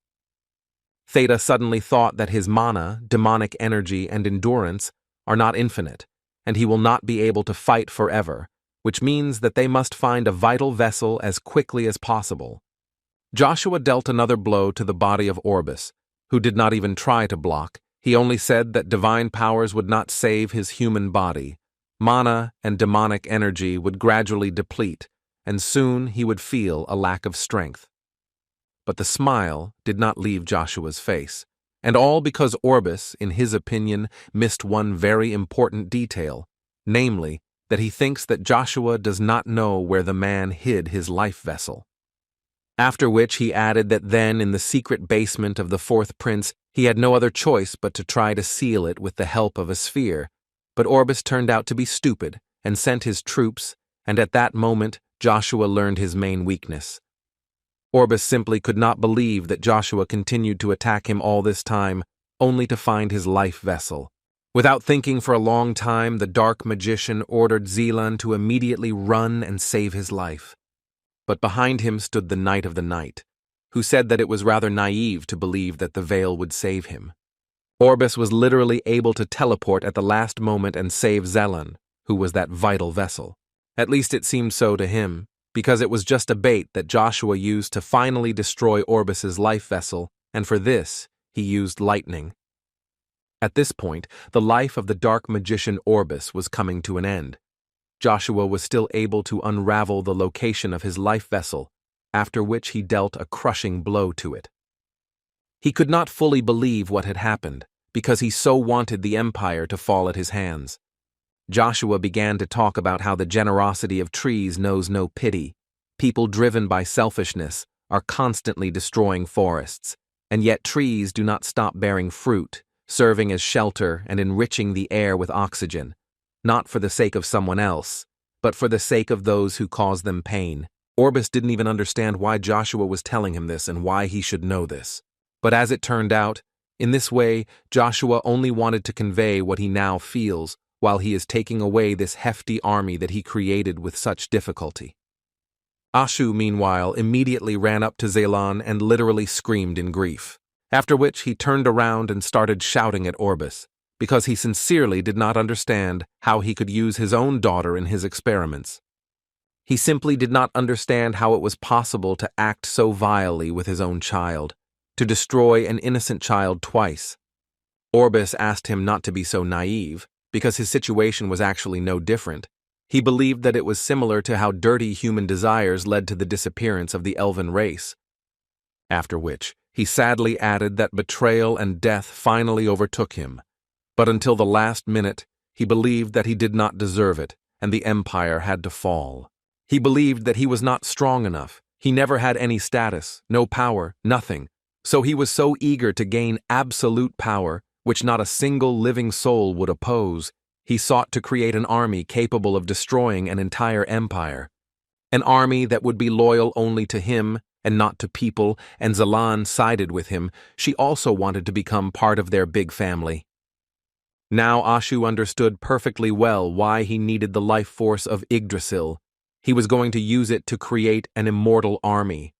Theta suddenly thought that his mana, demonic energy, and endurance are not infinite, and he will not be able to fight forever, which means that they must find a vital vessel as quickly as possible. Joshua dealt another blow to the body of Orbis, who did not even try to block. He only said that divine powers would not save his human body. Mana and demonic energy would gradually deplete, and soon he would feel a lack of strength. But the smile did not leave Joshua's face, and all because Orbis, in his opinion, missed one very important detail, namely, that he thinks that Joshua does not know where the man hid his life vessel. After which he added that then in the secret basement of the fourth prince he had no other choice but to try to seal it with the help of a sphere, but Orbis turned out to be stupid and sent his troops, and at that moment Joshua learned his main weakness. Orbis simply could not believe that Joshua continued to attack him all this time, only to find his life vessel. Without thinking for a long time, the dark magician ordered Zelan to immediately run and save his life. But behind him stood the Knight of the Night, who said that it was rather naive to believe that the veil would save him. Orbis was literally able to teleport at the last moment and save Zelan, who was that vital vessel. At least it seemed so to him, because it was just a bait that Joshua used to finally destroy Orbis's life vessel, and for this, he used lightning. At this point, the life of the dark magician Orbis was coming to an end. Joshua was still able to unravel the location of his life vessel, after which he dealt a crushing blow to it. He could not fully believe what had happened, because he so wanted the empire to fall at his hands. Joshua began to talk about how the generosity of trees knows no pity. People driven by selfishness are constantly destroying forests, and yet trees do not stop bearing fruit, serving as shelter and enriching the air with oxygen, not for the sake of someone else, but for the sake of those who cause them pain. Orbis didn't even understand why Joshua was telling him this and why he should know this. But as it turned out, in this way, Joshua only wanted to convey what he now feels while he is taking away this hefty army that he created with such difficulty. Ashu, meanwhile, immediately ran up to Zelan and literally screamed in grief, after which he turned around and started shouting at Orbis, because he sincerely did not understand how he could use his own daughter in his experiments. He simply did not understand how it was possible to act so vilely with his own child, to destroy an innocent child twice. Orbis asked him not to be so naive, because his situation was actually no different. He believed that it was similar to how dirty human desires led to the disappearance of the Elven race. After which, he sadly added that betrayal and death finally overtook him, but until the last minute, he believed that he did not deserve it, and the empire had to fall. He believed that he was not strong enough. He never had any status, no power, nothing, So he was so eager to gain absolute power, which not a single living soul would oppose, he sought to create an army capable of destroying an entire empire. An army that would be loyal only to him and not to people, and Zalan sided with him. She also wanted to become part of their big family. Now Ashu understood perfectly well why he needed the life force of Yggdrasil. He was going to use it to create an immortal army.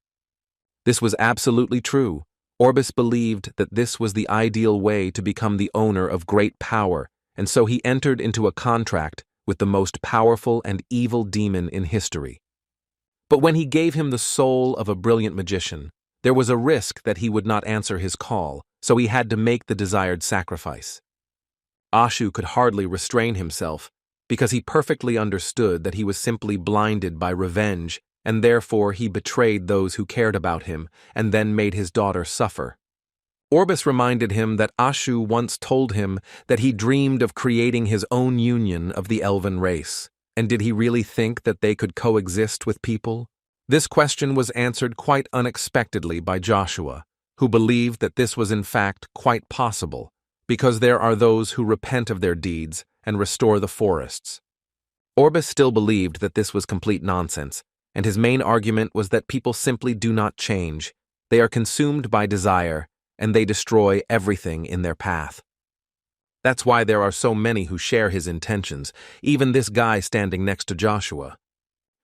This was absolutely true. Orbis believed that this was the ideal way to become the owner of great power, and so he entered into a contract with the most powerful and evil demon in history. But when he gave him the soul of a brilliant magician, there was a risk that he would not answer his call, so he had to make the desired sacrifice. Ashu could hardly restrain himself, because he perfectly understood that he was simply blinded by revenge, and therefore he betrayed those who cared about him, and then made his daughter suffer. Orbis reminded him that Ashu once told him that he dreamed of creating his own union of the Elven race. And did he really think that they could coexist with people? This question was answered quite unexpectedly by Joshua, who believed that this was in fact quite possible, because there are those who repent of their deeds and restore the forests. Orbis still believed that this was complete nonsense, and his main argument was that people simply do not change. They are consumed by desire, and they destroy everything in their path. That's why there are so many who share his intentions, even this guy standing next to Joshua.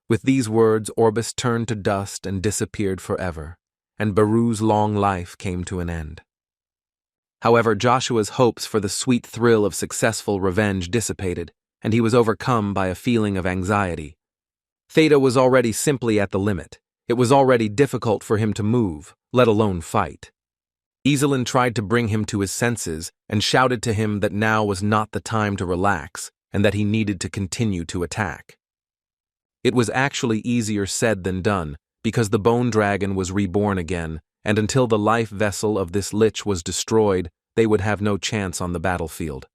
With these words, Orbis turned to dust and disappeared forever, and Baru's long life came to an end. However, Joshua's hopes for the sweet thrill of successful revenge dissipated, and he was overcome by a feeling of anxiety. Theta was already simply at the limit. It was already difficult for him to move, let alone fight. Iselin tried to bring him to his senses and shouted to him that now was not the time to relax and that he needed to continue to attack. It was actually easier said than done, because the bone dragon was reborn again, and until the life vessel of this lich was destroyed, they would have no chance on the battlefield.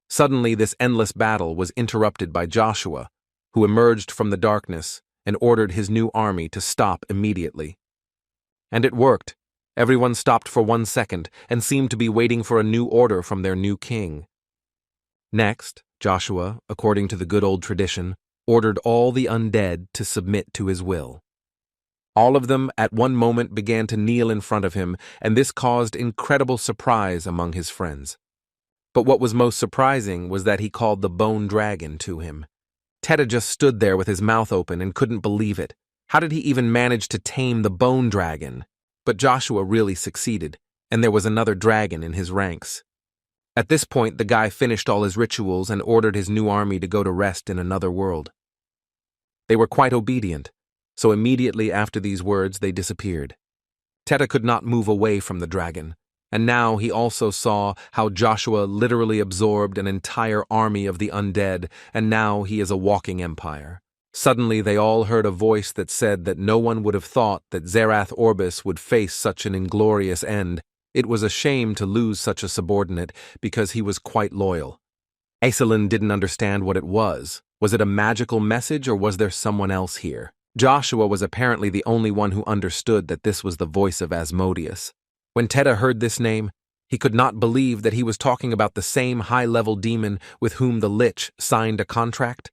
Suddenly, this endless battle was interrupted by Joshua, who emerged from the darkness and ordered his new army to stop immediately. And it worked. Everyone stopped for 1 second and seemed to be waiting for a new order from their new king. Next, Joshua, according to the good old tradition, ordered all the undead to submit to his will. All of them at one moment began to kneel in front of him, and this caused incredible surprise among his friends. But what was most surprising was that he called the bone dragon to him. Teta just stood there with his mouth open and couldn't believe it. How did he even manage to tame the bone dragon? But Joshua really succeeded, and there was another dragon in his ranks. At this point, the guy finished all his rituals and ordered his new army to go to rest in another world. They were quite obedient, so immediately after these words they disappeared. Teta could not move away from the dragon, and now he also saw how Joshua literally absorbed an entire army of the undead, and now he is a walking empire. Suddenly they all heard a voice that said that no one would have thought that Zerath Orbis would face such an inglorious end. It was a shame to lose such a subordinate because he was quite loyal. Iselin didn't understand what it was. Was it a magical message or was there someone else here? Joshua was apparently the only one who understood that this was the voice of Asmodeus. When Teta heard this name, he could not believe that he was talking about the same high-level demon with whom the Lich signed a contract.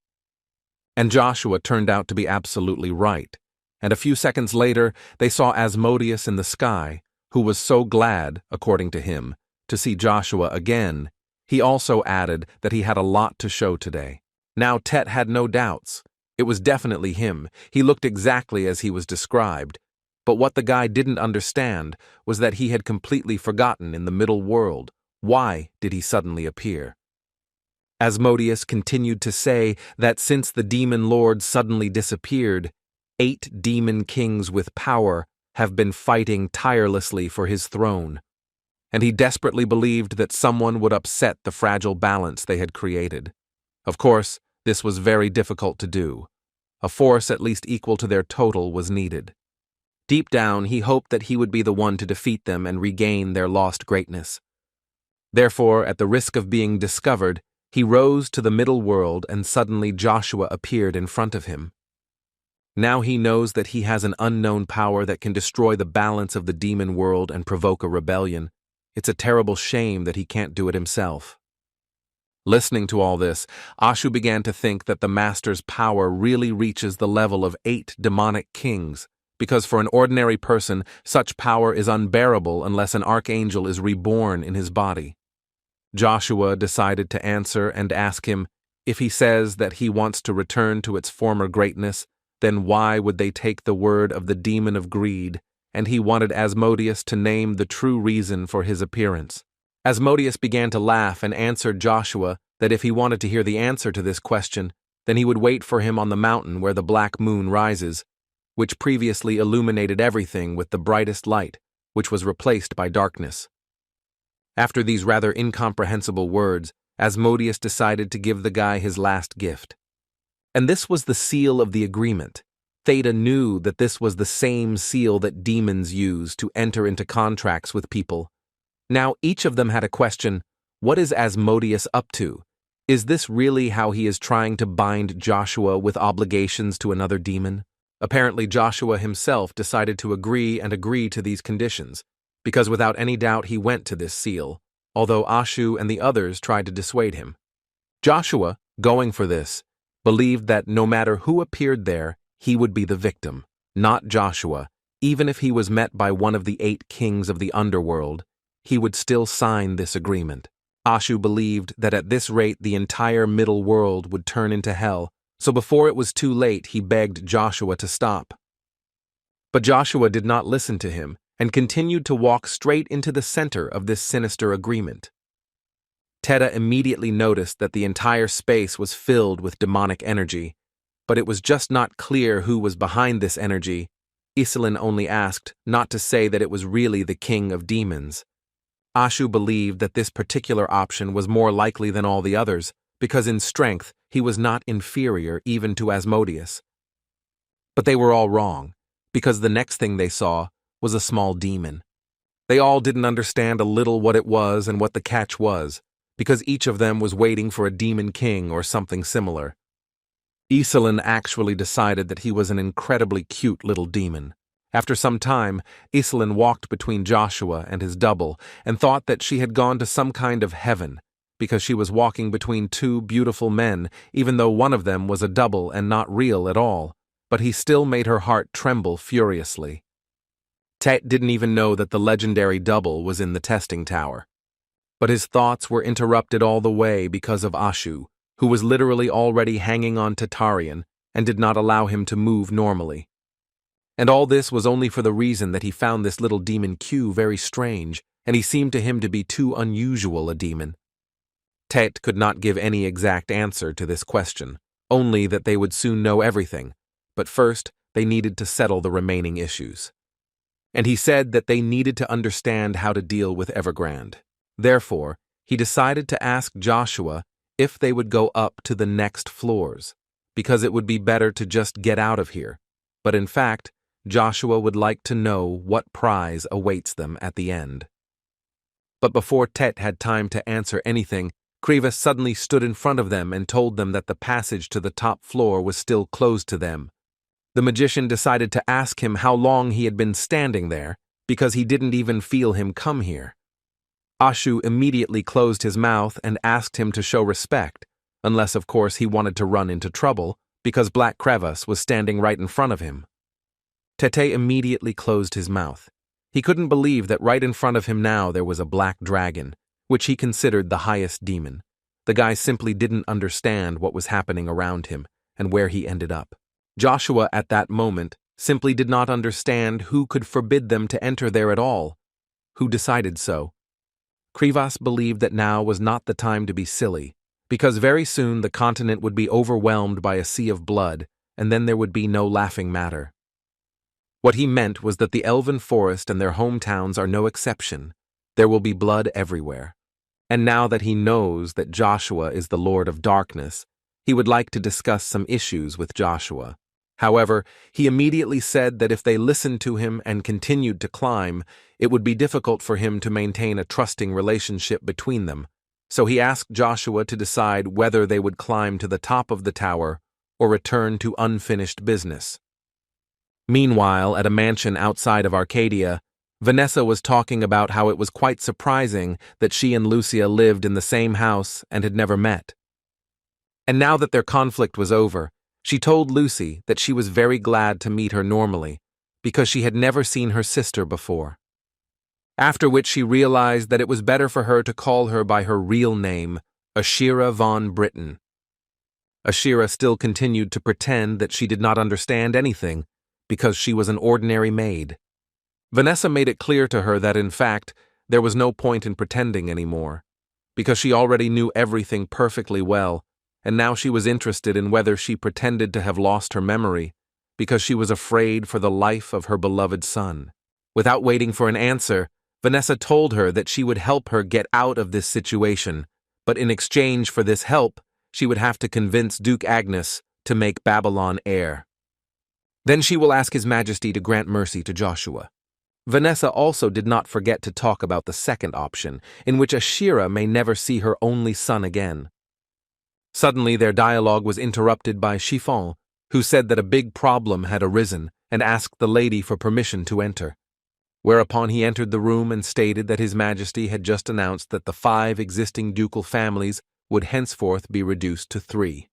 And Joshua turned out to be absolutely right, and a few seconds later they saw Asmodeus in the sky, who was so glad, according to him, to see Joshua again. He also added that he had a lot to show today. Now Tet had no doubts. It was definitely him. He looked exactly as he was described, but what the guy didn't understand was that he had completely forgotten in the middle world. Why did he suddenly appear? Asmodeus continued to say that since the demon lord suddenly disappeared, 8 demon kings with power have been fighting tirelessly for his throne, and he desperately believed that someone would upset the fragile balance they had created. Of course, this was very difficult to do. A force at least equal to their total was needed. Deep down, he hoped that he would be the one to defeat them and regain their lost greatness. Therefore, at the risk of being discovered, he rose to the middle world and suddenly Joshua appeared in front of him. Now he knows that he has an unknown power that can destroy the balance of the demon world and provoke a rebellion. It's a terrible shame that he can't do it himself. Listening to all this, Ashu began to think that the master's power really reaches the level of 8 demonic kings, because for an ordinary person, such power is unbearable unless an archangel is reborn in his body. Joshua decided to answer and ask him, if he says that he wants to return to its former greatness, then why would they take the word of the demon of greed? And he wanted Asmodeus to name the true reason for his appearance. Asmodeus began to laugh and answered Joshua that if he wanted to hear the answer to this question, then he would wait for him on the mountain where the black moon rises, which previously illuminated everything with the brightest light, which was replaced by darkness. After these rather incomprehensible words, Asmodeus decided to give the guy his last gift. And this was the seal of the agreement. Theta knew that this was the same seal that demons use to enter into contracts with people. Now each of them had a question: what is Asmodeus up to? Is this really how he is trying to bind Joshua with obligations to another demon? Apparently Joshua himself decided to agree to these conditions, because without any doubt he went to this seal, although Ashu and the others tried to dissuade him. Joshua, going for this, believed that no matter who appeared there, he would be the victim, not Joshua. Even if he was met by one of the 8 kings of the underworld, he would still sign this agreement. Ashu believed that at this rate the entire middle world would turn into hell, so before it was too late he begged Joshua to stop. But Joshua did not listen to him and continued to walk straight into the center of this sinister agreement. Theta immediately noticed that the entire space was filled with demonic energy, but it was just not clear who was behind this energy. Iselin only asked not to say that it was really the king of demons. Ashu believed that this particular option was more likely than all the others, because in strength he was not inferior even to Asmodeus. But they were all wrong, because the next thing they saw was a small demon. They all didn't understand a little what it was and what the catch was, because each of them was waiting for a demon king or something similar. Iselin actually decided that he was an incredibly cute little demon. After some time, Iselin walked between Joshua and his double and thought that she had gone to some kind of heaven, because she was walking between 2 beautiful men, even though one of them was a double and not real at all, but he still made her heart tremble furiously. Tet didn't even know that the legendary double was in the testing tower. But his thoughts were interrupted all the way because of Ashu, who was literally already hanging on to Tarian and did not allow him to move normally. And all this was only for the reason that he found this little demon Q very strange, and he seemed to him to be too unusual a demon. Tet could not give any exact answer to this question, only that they would soon know everything, but first they needed to settle the remaining issues. And he said that they needed to understand how to deal with Evergrande. Therefore, he decided to ask Joshua if they would go up to the next floors, because it would be better to just get out of here. But in fact, Joshua would like to know what prize awaits them at the end. But before Tet had time to answer anything, Kriva suddenly stood in front of them and told them that the passage to the top floor was still closed to them. The magician decided to ask him how long he had been standing there, because he didn't even feel him come here. Ashu immediately closed his mouth and asked him to show respect, unless of course he wanted to run into trouble, because Black Crevice was standing right in front of him. Tete immediately closed his mouth. He couldn't believe that right in front of him now there was a black dragon, which he considered the highest demon. The guy simply didn't understand what was happening around him and where he ended up. Joshua at that moment simply did not understand who could forbid them to enter there at all. Who decided so? Krivas believed that now was not the time to be silly, because very soon the continent would be overwhelmed by a sea of blood, and then there would be no laughing matter. What he meant was that the Elven forest and their hometowns are no exception. There will be blood everywhere. And now that he knows that Joshua is the Lord of Darkness, he would like to discuss some issues with Joshua. However, he immediately said that if they listened to him and continued to climb, it would be difficult for him to maintain a trusting relationship between them. So he asked Joshua to decide whether they would climb to the top of the tower or return to unfinished business. Meanwhile, at a mansion outside of Arcadia, Vanessa was talking about how it was quite surprising that she and Lucia lived in the same house and had never met. And now that their conflict was over, she told Lucy that she was very glad to meet her normally, because she had never seen her sister before. After which she realized that it was better for her to call her by her real name, Ashira von Britten. Ashira still continued to pretend that she did not understand anything, because she was an ordinary maid. Vanessa made it clear to her that, in fact, there was no point in pretending anymore, because she already knew everything perfectly well, and now she was interested in whether she pretended to have lost her memory, because she was afraid for the life of her beloved son. Without waiting for an answer, Vanessa told her that she would help her get out of this situation, but in exchange for this help, she would have to convince Duke Agnes to make Babylon heir. Then she will ask His Majesty to grant mercy to Joshua. Vanessa also did not forget to talk about the second option, in which Ashira may never see her only son again. Suddenly their dialogue was interrupted by Chiffon, who said that a big problem had arisen and asked the lady for permission to enter. Whereupon he entered the room and stated that His Majesty had just announced that the 5 existing ducal families would henceforth be reduced to 3.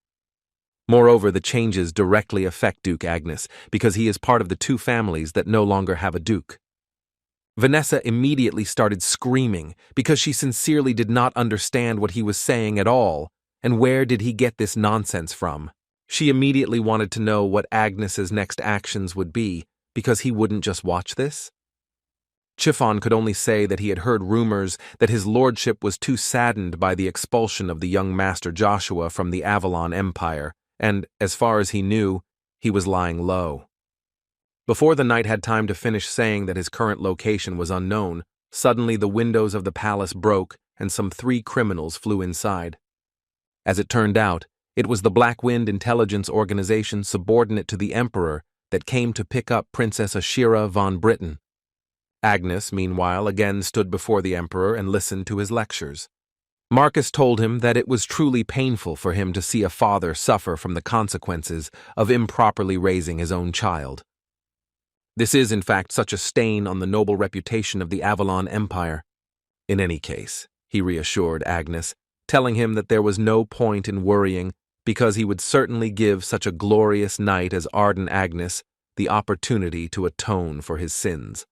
Moreover, the changes directly affect Duke Agnes, because he is part of the 2 families that no longer have a duke. Vanessa immediately started screaming, because she sincerely did not understand what he was saying at all, and where did he get this nonsense from. She immediately wanted to know what Agnes's next actions would be, because he wouldn't just watch this. Chiffon could only say that he had heard rumors that his lordship was too saddened by the expulsion of the young Master Joshua from the Avalon Empire, and, as far as he knew, he was lying low. Before the knight had time to finish saying that his current location was unknown, suddenly the windows of the palace broke and some 3 criminals flew inside. As it turned out, it was the Black Wind intelligence organization subordinate to the Emperor that came to pick up Princess Ashira von Britten. Agnes, meanwhile, again stood before the Emperor and listened to his lectures. Marcus told him that it was truly painful for him to see a father suffer from the consequences of improperly raising his own child. This is, in fact, such a stain on the noble reputation of the Avalon Empire. In any case, he reassured Agnes, telling him that there was no point in worrying because he would certainly give such a glorious knight as Arden Agnes the opportunity to atone for his sins.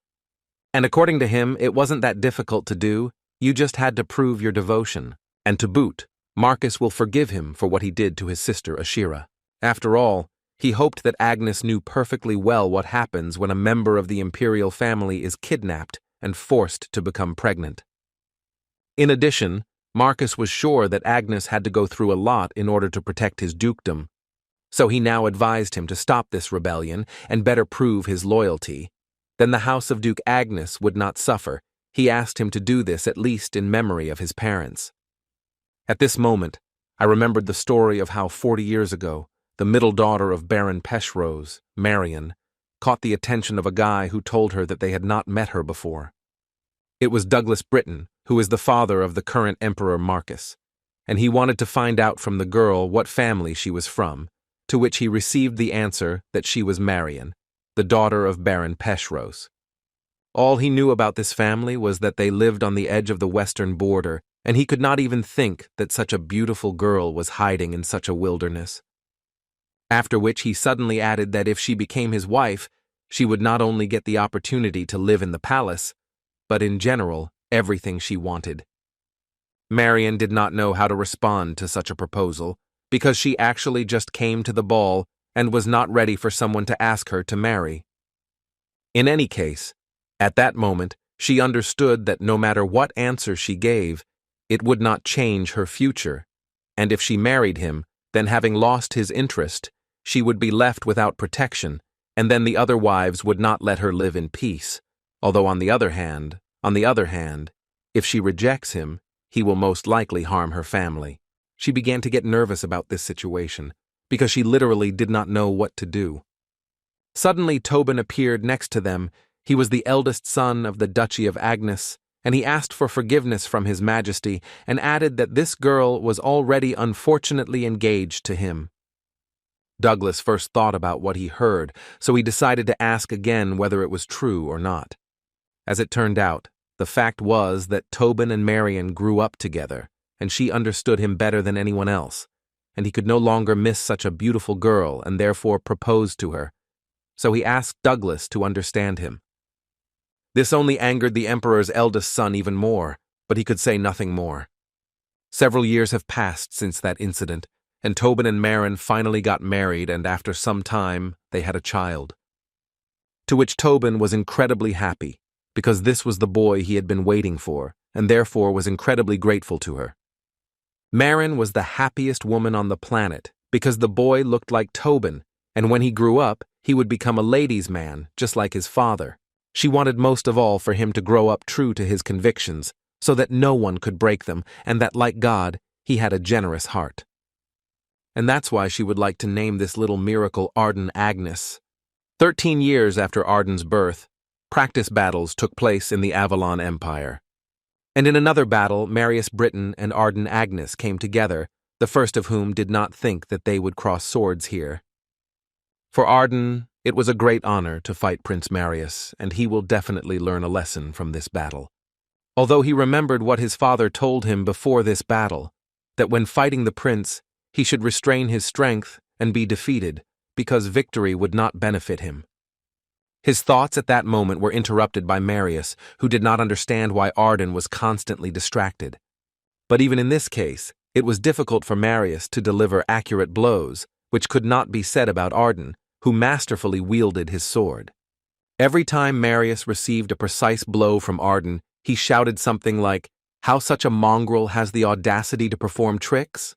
And according to him, it wasn't that difficult to do, you just had to prove your devotion. And to boot, Marcus will forgive him for what he did to his sister Ashira. After all, he hoped that Agnes knew perfectly well what happens when a member of the Imperial family is kidnapped and forced to become pregnant. In addition, Marcus was sure that Agnes had to go through a lot in order to protect his dukedom, so he now advised him to stop this rebellion and better prove his loyalty. Then the house of Duke Agnes would not suffer. He asked him to do this at least in memory of his parents. At this moment, I remembered the story of how 40 years ago, the middle daughter of Baron Peshrose, Marion, caught the attention of a guy who told her that they had not met her before. It was Douglas Britton, who is the father of the current Emperor Marcus, and he wanted to find out from the girl what family she was from, to which he received the answer that she was Marion, the daughter of Baron Peshrose. All he knew about this family was that they lived on the edge of the western border, and he could not even think that such a beautiful girl was hiding in such a wilderness. After which he suddenly added that if she became his wife, she would not only get the opportunity to live in the palace, but in general, everything she wanted. Marion did not know how to respond to such a proposal, because she actually just came to the ball and was not ready for someone to ask her to marry. In any case, at that moment, she understood that no matter what answer she gave, it would not change her future, and if she married him, then having lost his interest, she would be left without protection, and then the other wives would not let her live in peace, although on the other hand, if she rejects him, he will most likely harm her family. She began to get nervous about this situation, because she literally did not know what to do. Suddenly Tobin appeared next to them. He was the eldest son of the Duchy of Agnes, and he asked for forgiveness from His Majesty and added that this girl was already unfortunately engaged to him. Douglas first thought about what he heard, so he decided to ask again whether it was true or not. As it turned out, the fact was that Tobin and Marion grew up together, and she understood him better than anyone else, and he could no longer miss such a beautiful girl and therefore proposed to her. So he asked Douglas to understand him. This only angered the Emperor's eldest son even more, but he could say nothing more. Several years have passed since that incident, and Tobin and Marion finally got married, and after some time, they had a child. To which Tobin was incredibly happy, because this was the boy he had been waiting for, and therefore was incredibly grateful to her. Marion was the happiest woman on the planet, because the boy looked like Tobin, and when he grew up, he would become a ladies' man, just like his father. She wanted most of all for him to grow up true to his convictions, so that no one could break them, and that, like God, he had a generous heart. And that's why she would like to name this little miracle Arden Agnes. 13 years after Arden's birth, practice battles took place in the Avalon Empire. And in another battle, Marius Britain and Arden Agnes came together, the first of whom did not think that they would cross swords here. For Arden, it was a great honor to fight Prince Marius, and he will definitely learn a lesson from this battle. Although he remembered what his father told him before this battle, that when fighting the prince, he should restrain his strength and be defeated, because victory would not benefit him. His thoughts at that moment were interrupted by Marius, who did not understand why Arden was constantly distracted. But even in this case, it was difficult for Marius to deliver accurate blows, which could not be said about Arden, who masterfully wielded his sword. Every time Marius received a precise blow from Arden, he shouted something like, "How such a mongrel has the audacity to perform tricks?"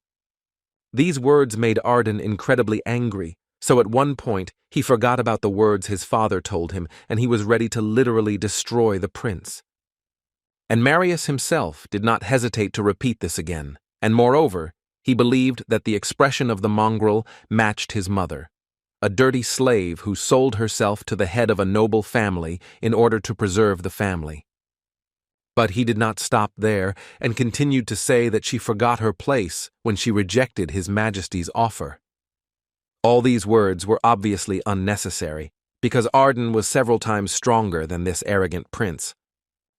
These words made Arden incredibly angry, so at one point he forgot about the words his father told him, and he was ready to literally destroy the prince. And Marius himself did not hesitate to repeat this again, and moreover, he believed that the expression of the mongrel matched his mother, a dirty slave who sold herself to the head of a noble family in order to preserve the family. But he did not stop there, and continued to say that she forgot her place when she rejected His Majesty's offer. All these words were obviously unnecessary, because Arden was several times stronger than this arrogant prince.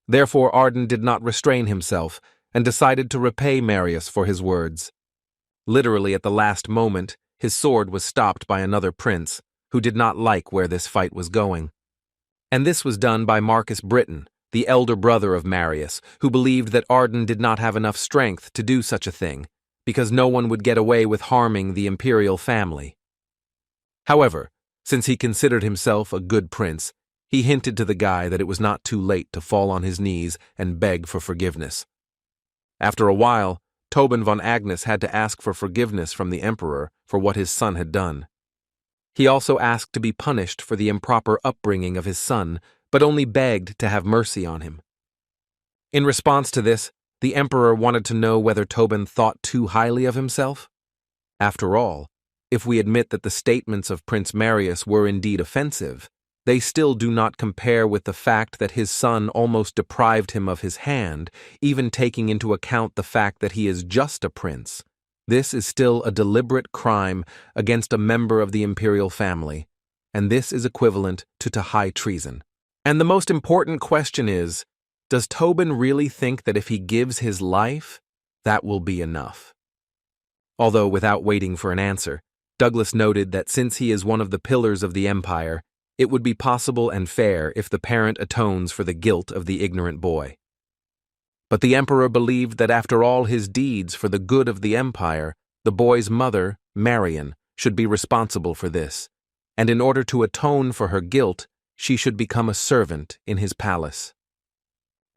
Therefore Arden did not restrain himself, and decided to repay Marius for his words. Literally at the last moment, his sword was stopped by another prince, who did not like where this fight was going. And this was done by Marcus Britain, the elder brother of Marius, who believed that Arden did not have enough strength to do such a thing, because no one would get away with harming the Imperial family. However, since he considered himself a good prince, he hinted to the guy that it was not too late to fall on his knees and beg for forgiveness. After a while, Tobin von Agnes had to ask for forgiveness from the Emperor for what his son had done. He also asked to be punished for the improper upbringing of his son, but only begged to have mercy on him. In response to this, the Emperor wanted to know whether Tobin thought too highly of himself. After all, if we admit that the statements of Prince Marius were indeed offensive, they still do not compare with the fact that his son almost deprived him of his hand, even taking into account the fact that he is just a prince. This is still a deliberate crime against a member of the imperial family, and this is equivalent to high treason. And the most important question is, does Tobin really think that if he gives his life, that will be enough? Although without waiting for an answer, Douglas noted that since he is one of the pillars of the empire, it would be possible and fair if the parent atones for the guilt of the ignorant boy. But the emperor believed that after all his deeds for the good of the empire, the boy's mother, Marion, should be responsible for this, and in order to atone for her guilt, she should become a servant in his palace.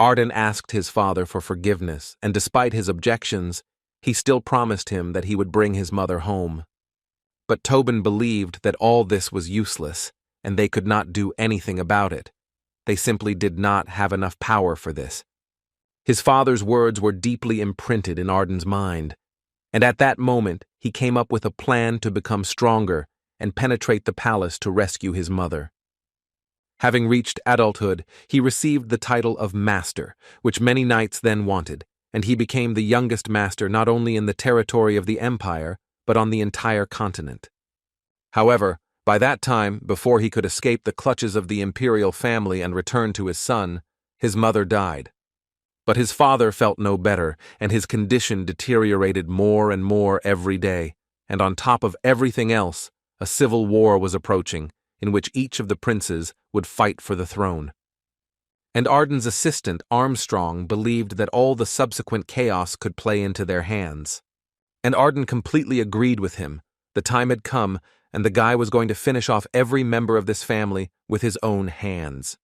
Arden asked his father for forgiveness, and despite his objections, he still promised him that he would bring his mother home. But Tobin believed that all this was useless, and they could not do anything about it. They simply did not have enough power for this. His father's words were deeply imprinted in Arden's mind, and at that moment he came up with a plan to become stronger and penetrate the palace to rescue his mother. Having reached adulthood, he received the title of Master, which many knights then wanted, and he became the youngest master not only in the territory of the empire, but on the entire continent. However, by that time, before he could escape the clutches of the Imperial family and return to his son, his mother died. But his father felt no better, and his condition deteriorated more and more every day, and on top of everything else, a civil war was approaching, in which each of the princes would fight for the throne. And Arden's assistant, Armstrong, believed that all the subsequent chaos could play into their hands. And Arden completely agreed with him. The time had come, and the guy was going to finish off every member of this family with his own hands.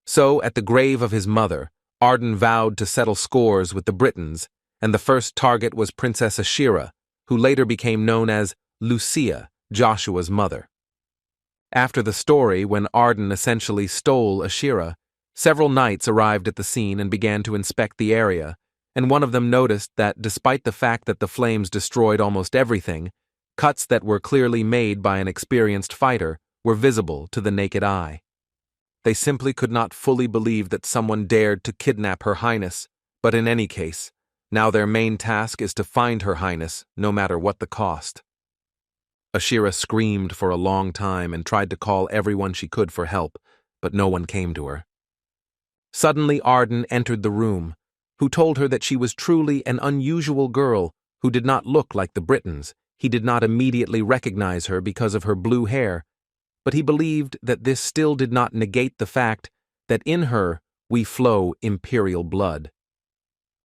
So, at the grave of his mother, Arden vowed to settle scores with the Britons, and the first target was Princess Ashira, who later became known as Lucia, Joshua's mother. After the story, when Arden essentially stole Ashira, several knights arrived at the scene and began to inspect the area, and one of them noticed that despite the fact that the flames destroyed almost everything, cuts that were clearly made by an experienced fighter were visible to the naked eye. They simply could not fully believe that someone dared to kidnap Her Highness, but in any case, now their main task is to find Her Highness, no matter what the cost. Ashira screamed for a long time and tried to call everyone she could for help, but no one came to her. Suddenly Arden entered the room, who told her that she was truly an unusual girl who did not look like the Britons. He did not immediately recognize her because of her blue hair, but he believed that this still did not negate the fact that in her we flow imperial blood.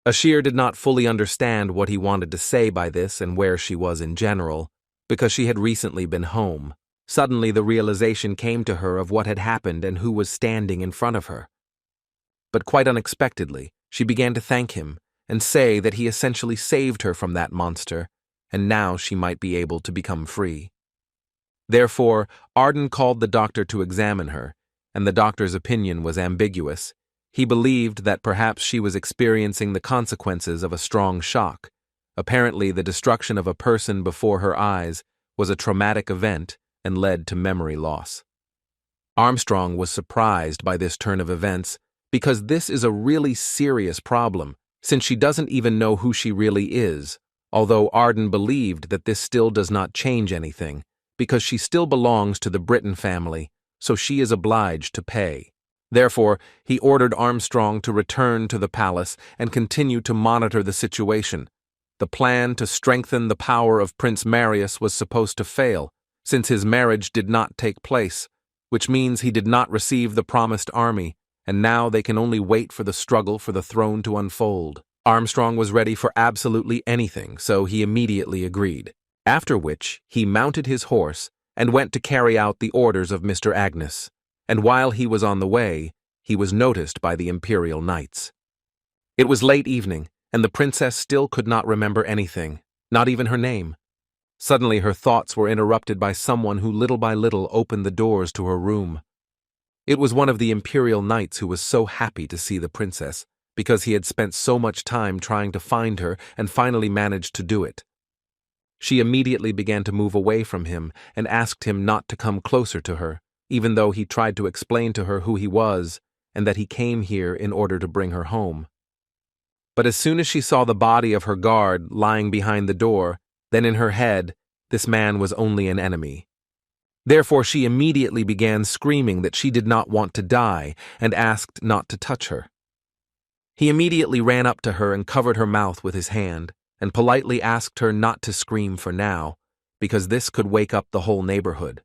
Ashir did not fully understand what he wanted to say by this and where she was in general, because she had recently been home. Suddenly the realization came to her of what had happened and who was standing in front of her. But quite unexpectedly, she began to thank him and say that he essentially saved her from that monster, and now she might be able to become free. Therefore, Arden called the doctor to examine her, and the doctor's opinion was ambiguous. He believed that perhaps she was experiencing the consequences of a strong shock. Apparently, the destruction of a person before her eyes was a traumatic event and led to memory loss. Armstrong was surprised by this turn of events because this is a really serious problem, since she doesn't even know who she really is, although Arden believed that this still does not change anything, because she still belongs to the Briton family, so she is obliged to pay. Therefore, he ordered Armstrong to return to the palace and continue to monitor the situation. The plan to strengthen the power of Prince Marius was supposed to fail, since his marriage did not take place, which means he did not receive the promised army, and now they can only wait for the struggle for the throne to unfold. Armstrong was ready for absolutely anything, so he immediately agreed. After which, he mounted his horse and went to carry out the orders of Mr. Agnes, and while he was on the way, he was noticed by the Imperial knights. It was late evening, and the princess still could not remember anything, not even her name. Suddenly her thoughts were interrupted by someone who little by little opened the doors to her room. It was one of the Imperial knights who was so happy to see the princess, because he had spent so much time trying to find her and finally managed to do it. She immediately began to move away from him and asked him not to come closer to her, even though he tried to explain to her who he was and that he came here in order to bring her home. But as soon as she saw the body of her guard lying behind the door, then in her head, this man was only an enemy. Therefore she immediately began screaming that she did not want to die and asked not to touch her. He immediately ran up to her and covered her mouth with his hand, and politely asked her not to scream for now, because this could wake up the whole neighborhood.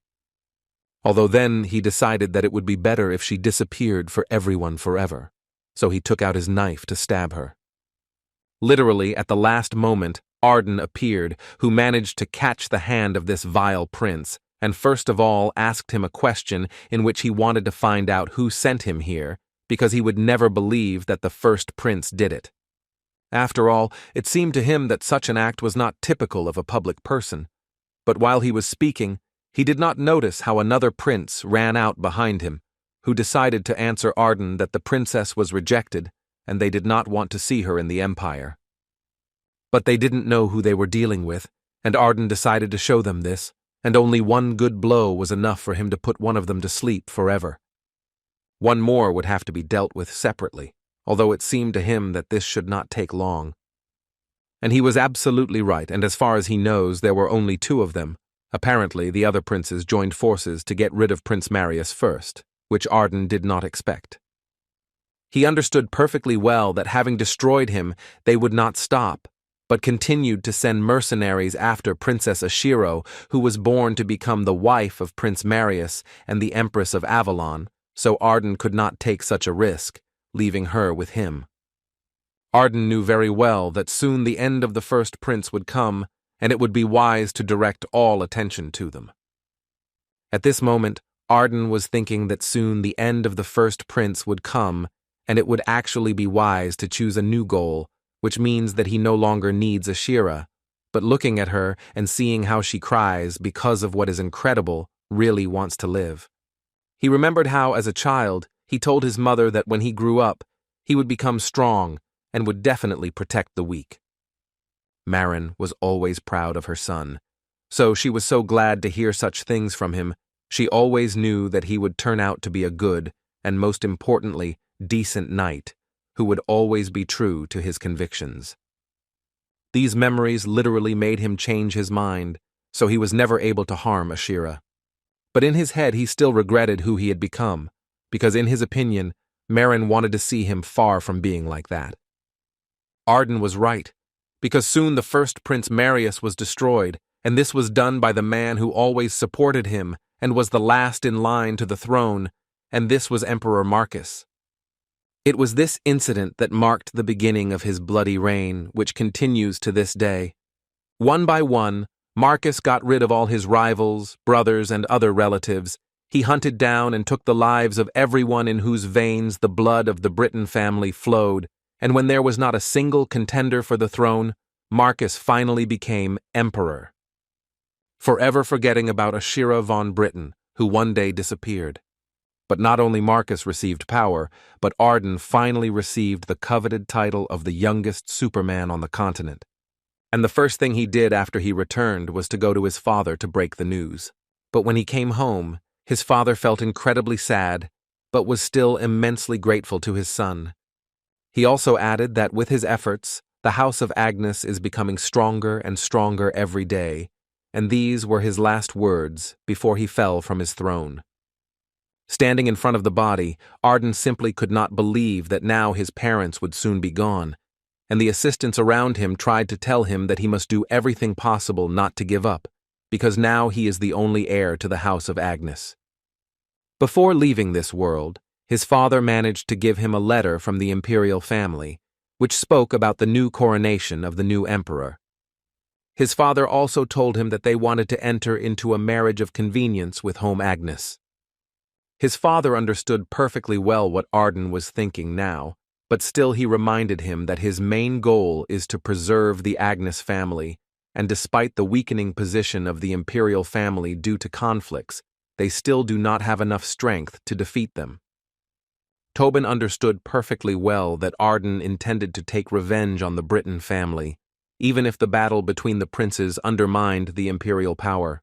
Although then he decided that it would be better if she disappeared for everyone forever, so he took out his knife to stab her. Literally, at the last moment, Arden appeared, who managed to catch the hand of this vile prince, and first of all asked him a question in which he wanted to find out who sent him here, because he would never believe that the first prince did it. After all, it seemed to him that such an act was not typical of a public person. But while he was speaking, he did not notice how another prince ran out behind him, who decided to answer Arden that the princess was rejected and they did not want to see her in the empire. But they didn't know who they were dealing with, and Arden decided to show them this, and only one good blow was enough for him to put one of them to sleep forever. One more would have to be dealt with separately, although it seemed to him that this should not take long. And he was absolutely right, and as far as he knows, there were only two of them, Apparently, the other princes joined forces to get rid of Prince Marius first, which Arden did not expect. He understood perfectly well that having destroyed him, they would not stop, but continued to send mercenaries after Princess Ashiro, who was born to become the wife of Prince Marius and the Empress of Avalon, so Arden could not take such a risk, leaving her with him. Arden knew very well that soon the end of the first prince would come, and it would be wise to direct all attention to them. At this moment, Arden was thinking that soon the end of the first prince would come, and it would actually be wise to choose a new goal, which means that he no longer needs Ashira, but looking at her and seeing how she cries because of what is incredible, really wants to live. He remembered how, as a child, he told his mother that when he grew up, he would become strong and would definitely protect the weak. Marin was always proud of her son, so she was so glad to hear such things from him. She always knew that he would turn out to be a good, and most importantly, decent knight, who would always be true to his convictions. These memories literally made him change his mind, so he was never able to harm Ashira. But in his head he still regretted who he had become, because in his opinion, Marin wanted to see him far from being like that. Arden was right, because soon the first Prince Marius was destroyed, and this was done by the man who always supported him and was the last in line to the throne, and this was Emperor Marcus. It was this incident that marked the beginning of his bloody reign, which continues to this day. One by one, Marcus got rid of all his rivals, brothers, and other relatives. He hunted down and took the lives of everyone in whose veins the blood of the Britain family flowed, and when there was not a single contender for the throne, Marcus finally became emperor, forever forgetting about Ashira von Britain, who one day disappeared. But not only Marcus received power, but Arden finally received the coveted title of the youngest Superman on the continent. And the first thing he did after he returned was to go to his father to break the news. But when he came home, his father felt incredibly sad, but was still immensely grateful to his son. He also added that with his efforts, the House of Agnes is becoming stronger and stronger every day, and these were his last words before he fell from his throne. Standing in front of the body, Arden simply could not believe that now his parents would soon be gone, and the assistants around him tried to tell him that he must do everything possible not to give up, because now he is the only heir to the House of Agnes. Before leaving this world, his father managed to give him a letter from the Imperial family, which spoke about the new coronation of the new emperor. His father also told him that they wanted to enter into a marriage of convenience with Home Agnes. His father understood perfectly well what Arden was thinking now, but still he reminded him that his main goal is to preserve the Agnes family, and despite the weakening position of the Imperial family due to conflicts, they still do not have enough strength to defeat them. Tobin understood perfectly well that Arden intended to take revenge on the Britain family, even if the battle between the princes undermined the imperial power.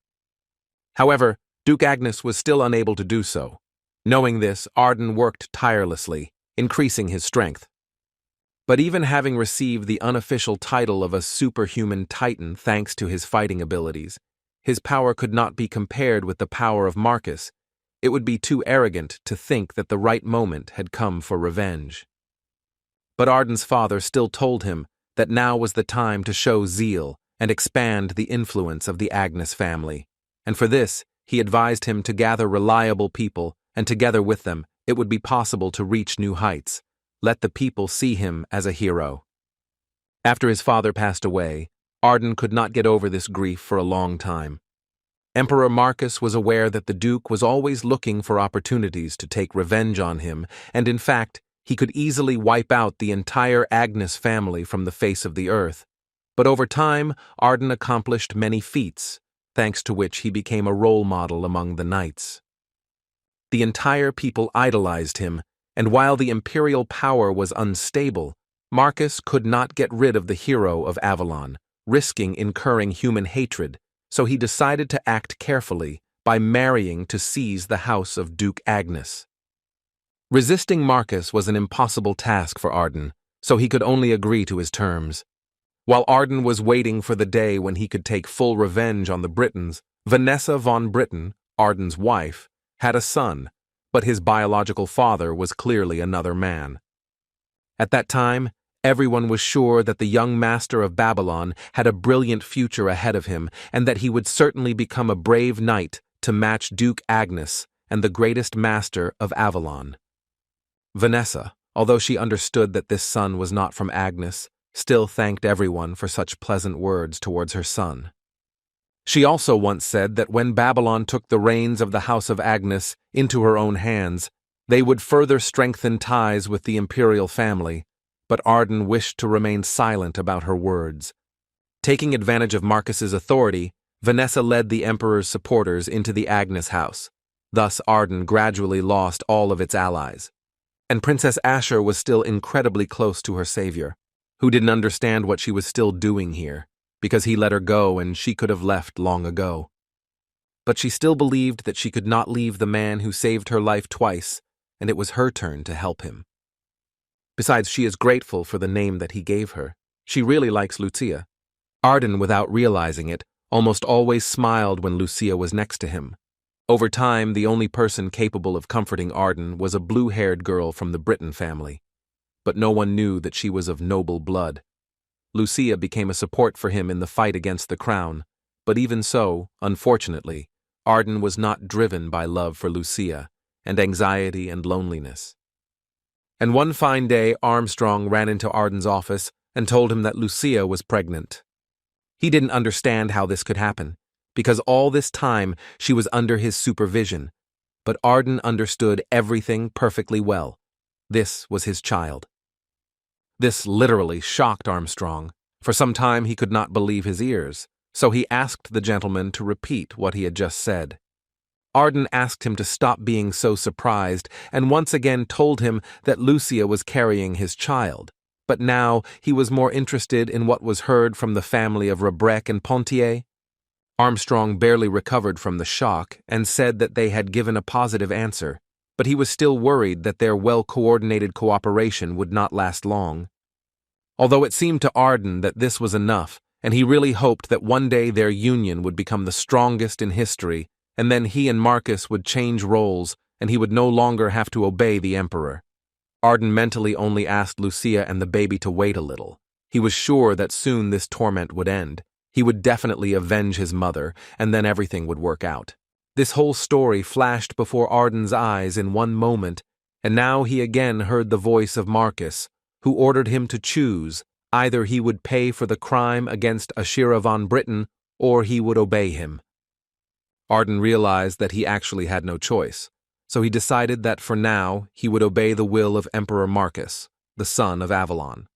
However, Duke Agnes was still unable to do so. Knowing this, Arden worked tirelessly, increasing his strength. But even having received the unofficial title of a superhuman titan thanks to his fighting abilities, his power could not be compared with the power of Marcus. It would be too arrogant to think that the right moment had come for revenge. But Arden's father still told him that now was the time to show zeal and expand the influence of the Agnes family, and for this, he advised him to gather reliable people, and together with them, it would be possible to reach new heights. Let the people see him as a hero. After his father passed away, Arden could not get over this grief for a long time. Emperor Marcus was aware that the Duke was always looking for opportunities to take revenge on him, and in fact, he could easily wipe out the entire Agnes family from the face of the earth. But over time, Arden accomplished many feats, thanks to which he became a role model among the knights. The entire people idolized him, and while the imperial power was unstable, Marcus could not get rid of the hero of Avalon, risking incurring human hatred, so he decided to act carefully by marrying to seize the house of Duke Agnes. Resisting Marcus was an impossible task for Arden, so he could only agree to his terms. While Arden was waiting for the day when he could take full revenge on the Britons, Vanessa von Britten, Arden's wife, had a son, but his biological father was clearly another man. At that time, everyone was sure that the young master of Babylon had a brilliant future ahead of him and that he would certainly become a brave knight to match Duke Agnes and the greatest master of Avalon. Vanessa, although she understood that this son was not from Agnes, still thanked everyone for such pleasant words towards her son. She also once said that when Babylon took the reins of the house of Agnes into her own hands, they would further strengthen ties with the Imperial family, but Arden wished to remain silent about her words. Taking advantage of Marcus's authority, Vanessa led the Emperor's supporters into the Agnes house. Thus Arden gradually lost all of its allies. And Princess Asher was still incredibly close to her savior, who didn't understand what she was still doing here, because he let her go and she could have left long ago. But she still believed that she could not leave the man who saved her life twice, and it was her turn to help him. Besides, she is grateful for the name that he gave her. She really likes Lucia. Arden, without realizing it, almost always smiled when Lucia was next to him. Over time, the only person capable of comforting Arden was a blue-haired girl from the Britten family. But no one knew that she was of noble blood. Lucia became a support for him in the fight against the crown, but even so, unfortunately, Arden was not driven by love for Lucia, and anxiety and loneliness. And one fine day, Armstrong ran into Arden's office and told him that Lucia was pregnant. He didn't understand how this could happen, because all this time she was under his supervision, but Arden understood everything perfectly well. This was his child. This literally shocked Armstrong. For some time he could not believe his ears, so he asked the gentleman to repeat what he had just said. Arden asked him to stop being so surprised and once again told him that Lucia was carrying his child, but now he was more interested in what was heard from the family of Rebrec and Pontier. Armstrong barely recovered from the shock and said that they had given a positive answer, but he was still worried that their well-coordinated cooperation would not last long. Although it seemed to Arden that this was enough, and he really hoped that one day their union would become the strongest in history, and then he and Marcus would change roles, and he would no longer have to obey the Emperor. Arden mentally only asked Lucia and the baby to wait a little. He was sure that soon this torment would end. He would definitely avenge his mother, and then everything would work out. This whole story flashed before Arden's eyes in one moment, and now he again heard the voice of Marcus, who ordered him to choose. Either he would pay for the crime against Ashira von Britten, or he would obey him. Arden realized that he actually had no choice, so he decided that for now he would obey the will of Emperor Marcus, the son of Avalon.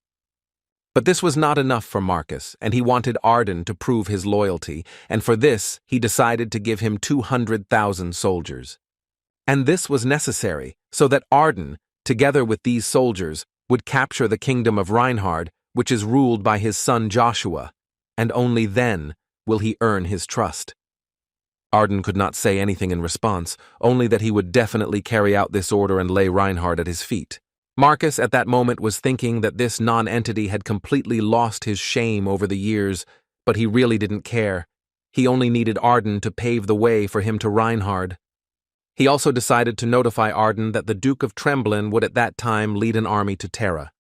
But this was not enough for Marcus, and he wanted Arden to prove his loyalty, and for this he decided to give him 200,000 soldiers. And this was necessary, so that Arden, together with these soldiers, would capture the kingdom of Reinhard, which is ruled by his son Joshua, and only then will he earn his trust. Arden could not say anything in response, only that he would definitely carry out this order and lay Reinhard at his feet. Marcus at that moment was thinking that this non-entity had completely lost his shame over the years, but he really didn't care. He only needed Arden to pave the way for him to Reinhard. He also decided to notify Arden that the Duke of Tremblin would at that time lead an army to Terra.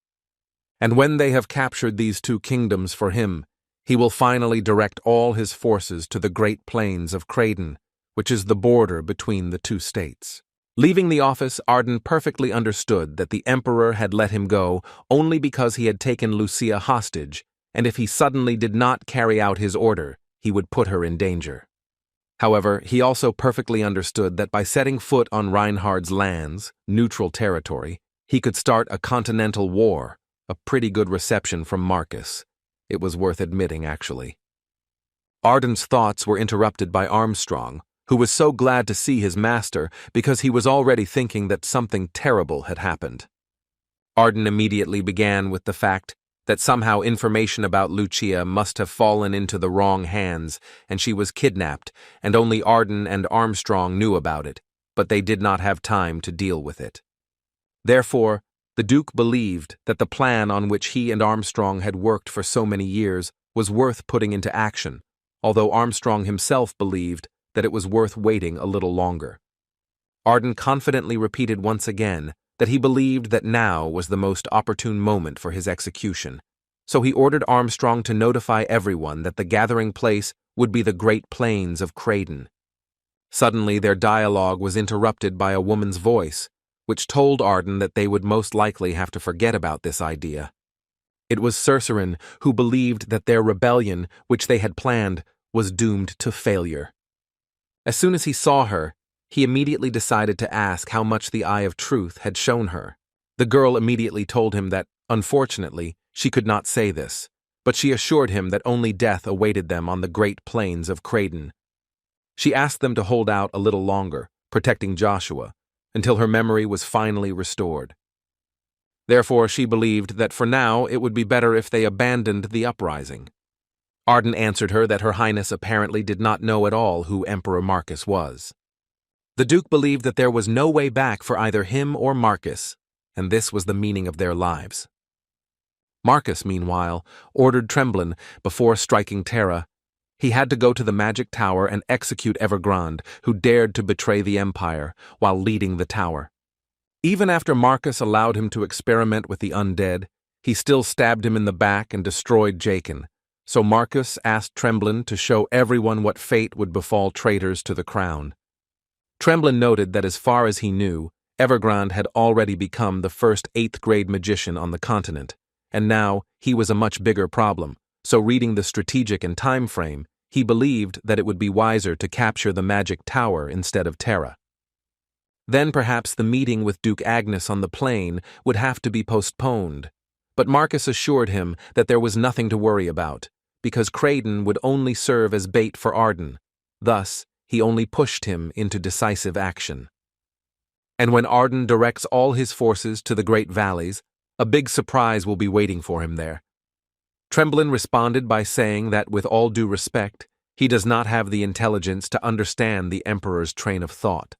And when they have captured these two kingdoms for him, he will finally direct all his forces to the great plains of Craden, which is the border between the two states. Leaving the office, Arden perfectly understood that the Emperor had let him go only because he had taken Lucia hostage, and if he suddenly did not carry out his order, he would put her in danger. However, he also perfectly understood that by setting foot on Reinhard's lands, neutral territory, he could start a continental war, a pretty good reception from Marcus. It was worth admitting, actually. Arden's thoughts were interrupted by Armstrong, who was so glad to see his master because he was already thinking that something terrible had happened. Arden immediately began with the fact that somehow information about Lucia must have fallen into the wrong hands and she was kidnapped, and only Arden and Armstrong knew about it, but they did not have time to deal with it. Therefore, the Duke believed that the plan on which he and Armstrong had worked for so many years was worth putting into action, although Armstrong himself believed that it was worth waiting a little longer. Arden confidently repeated once again that he believed that now was the most opportune moment for his execution, so he ordered Armstrong to notify everyone that the gathering place would be the Great Plains of Craden. Suddenly their dialogue was interrupted by a woman's voice, which told Arden that they would most likely have to forget about this idea. It was Cercerin, who believed that their rebellion, which they had planned, was doomed to failure. As soon as he saw her, he immediately decided to ask how much the Eye of Truth had shown her. The girl immediately told him that, unfortunately, she could not say this, but she assured him that only death awaited them on the Great Plains of Craden. She asked them to hold out a little longer, protecting Joshua, until her memory was finally restored. Therefore, she believed that for now it would be better if they abandoned the uprising. Arden answered her that Her Highness apparently did not know at all who Emperor Marcus was. The Duke believed that there was no way back for either him or Marcus, and this was the meaning of their lives. Marcus, meanwhile, ordered Tremblin, before striking Terra, he had to go to the magic tower and execute Evergrande, who dared to betray the Empire while leading the tower. Even after Marcus allowed him to experiment with the undead, he still stabbed him in the back and destroyed Jachin, so Marcus asked Tremblin to show everyone what fate would befall traitors to the crown. Tremblin noted that as far as he knew, Evergrande had already become the first 8th-grade magician on the continent, and now he was a much bigger problem, so reading the strategic and time frame, he believed that it would be wiser to capture the magic tower instead of Terra. Then perhaps the meeting with Duke Agnes on the plain would have to be postponed, but Marcus assured him that there was nothing to worry about, because Craden would only serve as bait for Arden. Thus, he only pushed him into decisive action. And when Arden directs all his forces to the Great Valleys, a big surprise will be waiting for him there. Tremblin responded by saying that, with all due respect, he does not have the intelligence to understand the Emperor's train of thought.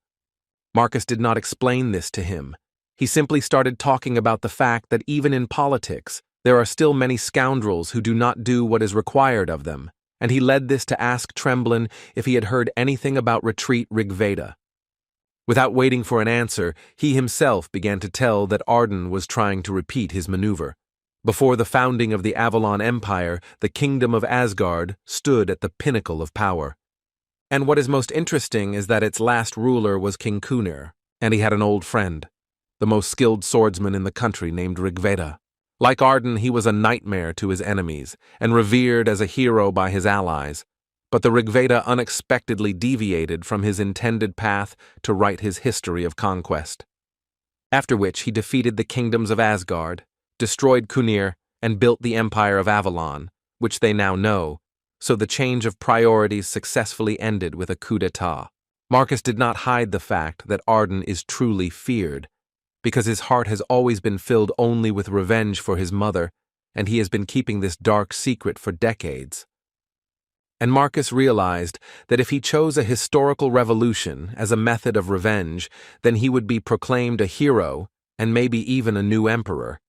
Marcus did not explain this to him. He simply started talking about the fact that even in politics, there are still many scoundrels who do not do what is required of them, and he led this to ask Tremblin if he had heard anything about Retreat Rigveda. Without waiting for an answer, he himself began to tell that Arden was trying to repeat his maneuver. Before the founding of the Avalon Empire, the kingdom of Asgard stood at the pinnacle of power. And what is most interesting is that its last ruler was King Kunir, and he had an old friend, the most skilled swordsman in the country named Rigveda. Like Arden, he was a nightmare to his enemies, and revered as a hero by his allies, but the Rigveda unexpectedly deviated from his intended path to write his history of conquest. After which he defeated the kingdoms of Asgard, destroyed Kunir, and built the Empire of Avalon, which they now know, so the change of priorities successfully ended with a coup d'etat. Marcus did not hide the fact that Arden is truly feared, because his heart has always been filled only with revenge for his mother, and he has been keeping this dark secret for decades. And Marcus realized that if he chose a historical revolution as a method of revenge, then he would be proclaimed a hero and maybe even a new emperor,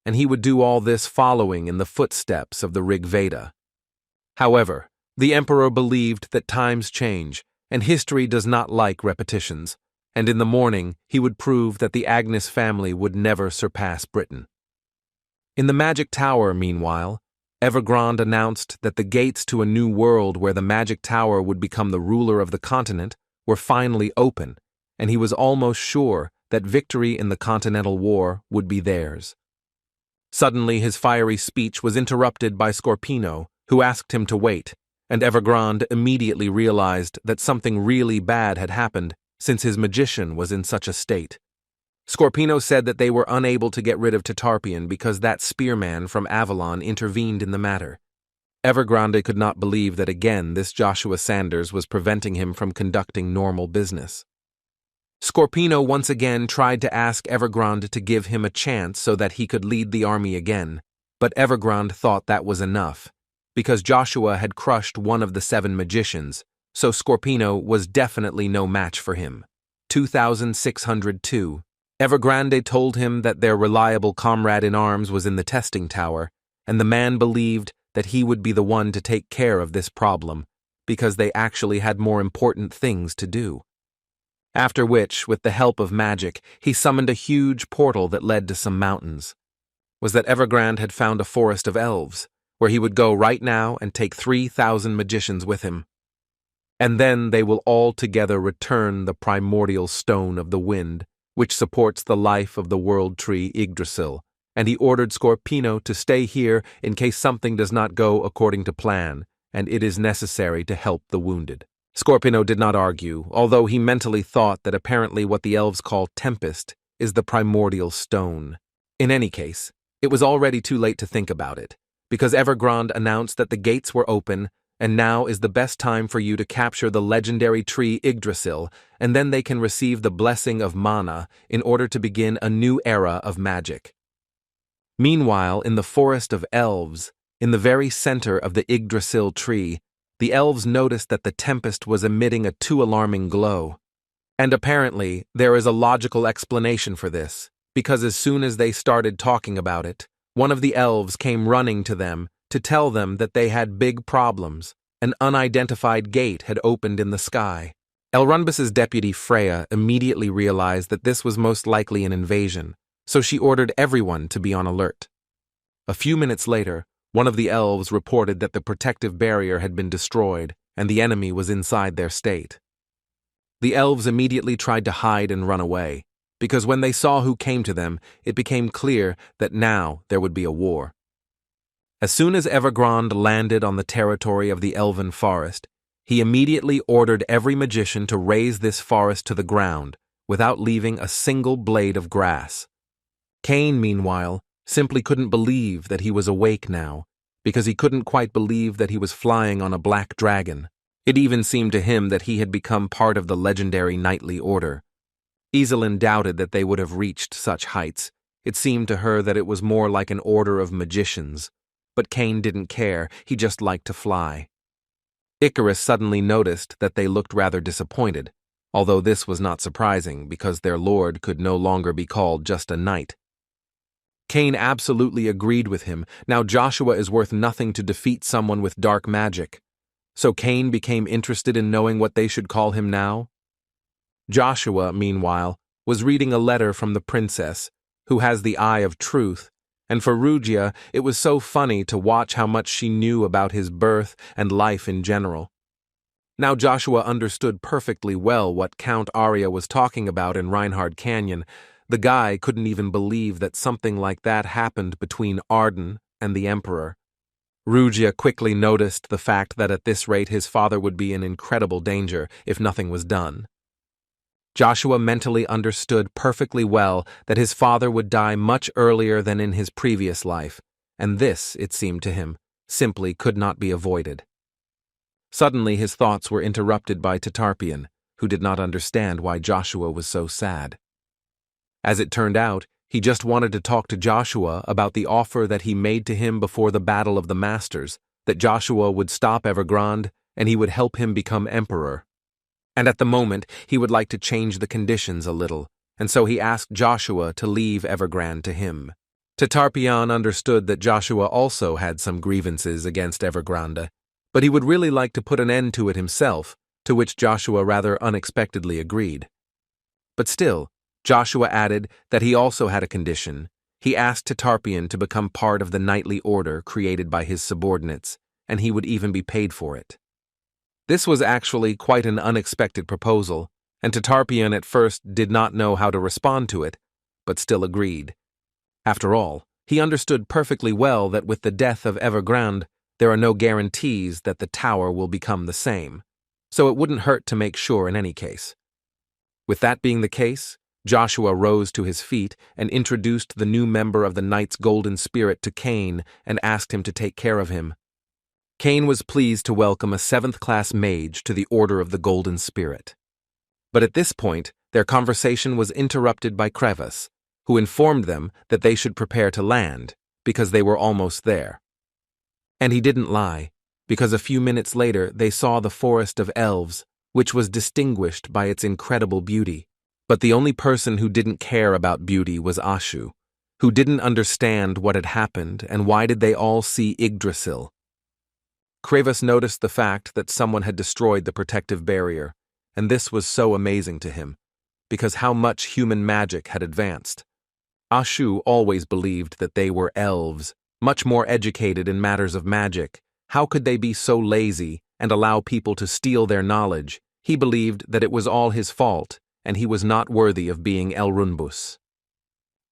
and he would do all this following in the footsteps of the Rigveda. However, the emperor believed that times change, and history does not like repetitions, and in the morning he would prove that the Agnes family would never surpass Britain. In the Magic Tower, meanwhile, Evergrande announced that the gates to a new world where the Magic Tower would become the ruler of the continent were finally open, and he was almost sure that victory in the Continental War would be theirs. Suddenly his fiery speech was interrupted by Scorpino, who asked him to wait, and Evergrande immediately realized that something really bad had happened since his magician was in such a state. Scorpino said that they were unable to get rid of Tarpian because that spearman from Avalon intervened in the matter. Evergrande could not believe that again this Joshua Sanders was preventing him from conducting normal business. Scorpino once again tried to ask Evergrande to give him a chance so that he could lead the army again, but Evergrande thought that was enough, because Joshua had crushed one of the 7 magicians, so Scorpino was definitely no match for him. 2602. Evergrande told him that their reliable comrade in arms was in the testing tower, and the man believed that he would be the one to take care of this problem, because they actually had more important things to do. After which, with the help of magic, he summoned a huge portal that led to some mountains. Was that Evergrande had found a forest of elves, where he would go right now and take 3,000 magicians with him. And then they will all together return the primordial stone of the wind, which supports the life of the world tree Yggdrasil, and he ordered Scorpino to stay here in case something does not go according to plan, and it is necessary to help the wounded. Scorpino did not argue, although he mentally thought that apparently what the elves call Tempest is the primordial stone. In any case, it was already too late to think about it, because Evergrande announced that the gates were open, and now is the best time for you to capture the legendary tree Yggdrasil, and then they can receive the blessing of mana in order to begin a new era of magic. Meanwhile, in the forest of elves, in the very center of the Yggdrasil tree, the elves noticed that the tempest was emitting a too alarming glow. And apparently, there is a logical explanation for this, because as soon as they started talking about it, one of the elves came running to them to tell them that they had big problems. An unidentified gate had opened in the sky. Elrunbus's deputy Freya immediately realized that this was most likely an invasion, so she ordered everyone to be on alert. A few minutes later, one of the elves reported that the protective barrier had been destroyed and the enemy was inside their state. The elves immediately tried to hide and run away, because when they saw who came to them, it became clear that now there would be a war. As soon as Evergrande landed on the territory of the elven forest, he immediately ordered every magician to raze this forest to the ground without leaving a single blade of grass. Cain, meanwhile, simply couldn't believe that he was awake now, because he couldn't quite believe that he was flying on a black dragon. It even seemed to him that he had become part of the legendary knightly order. Iselin doubted that they would have reached such heights. It seemed to her that it was more like an order of magicians. But Cain didn't care, he just liked to fly. Icarus suddenly noticed that they looked rather disappointed, although this was not surprising because their lord could no longer be called just a knight. Cain absolutely agreed with him. Now Joshua is worth nothing to defeat someone with dark magic. So Cain became interested in knowing what they should call him now. Joshua, meanwhile, was reading a letter from the princess, who has the eye of truth, and for Rugia it was so funny to watch how much she knew about his birth and life in general. Now Joshua understood perfectly well what Count Arya was talking about in Reinhard Canyon. The guy couldn't even believe that something like that happened between Arden and the Emperor. Rugia quickly noticed the fact that at this rate his father would be in incredible danger if nothing was done. Joshua mentally understood perfectly well that his father would die much earlier than in his previous life, and this, it seemed to him, simply could not be avoided. Suddenly his thoughts were interrupted by Tarpian, who did not understand why Joshua was so sad. As it turned out, he just wanted to talk to Joshua about the offer that he made to him before the Battle of the Masters, that Joshua would stop Evergrande and he would help him become emperor. And at the moment, he would like to change the conditions a little, and so he asked Joshua to leave Evergrande to him. Tarpian understood that Joshua also had some grievances against Evergrande, but he would really like to put an end to it himself, to which Joshua rather unexpectedly agreed. But still, Joshua added that he also had a condition. He asked Tarpian to become part of the knightly order created by his subordinates, and he would even be paid for it. This was actually quite an unexpected proposal, and Tarpian at first did not know how to respond to it, but still agreed. After all, he understood perfectly well that with the death of Evergrande, there are no guarantees that the tower will become the same, so it wouldn't hurt to make sure in any case. With that being the case, Joshua rose to his feet and introduced the new member of the Knight's Golden Spirit to Cain and asked him to take care of him. Cain was pleased to welcome a 7th-class mage to the Order of the Golden Spirit. But at this point, their conversation was interrupted by Crevice, who informed them that they should prepare to land, because they were almost there. And he didn't lie, because a few minutes later they saw the forest of elves, which was distinguished by its incredible beauty. But the only person who didn't care about beauty was Ashu, who didn't understand what had happened and why did they all see Yggdrasil. Kravas noticed the fact that someone had destroyed the protective barrier, and this was so amazing to him, because how much human magic had advanced. Ashu always believed that they were elves, much more educated in matters of magic. How could they be so lazy and allow people to steal their knowledge? He believed that it was all his fault, and he was not worthy of being Elrunbus.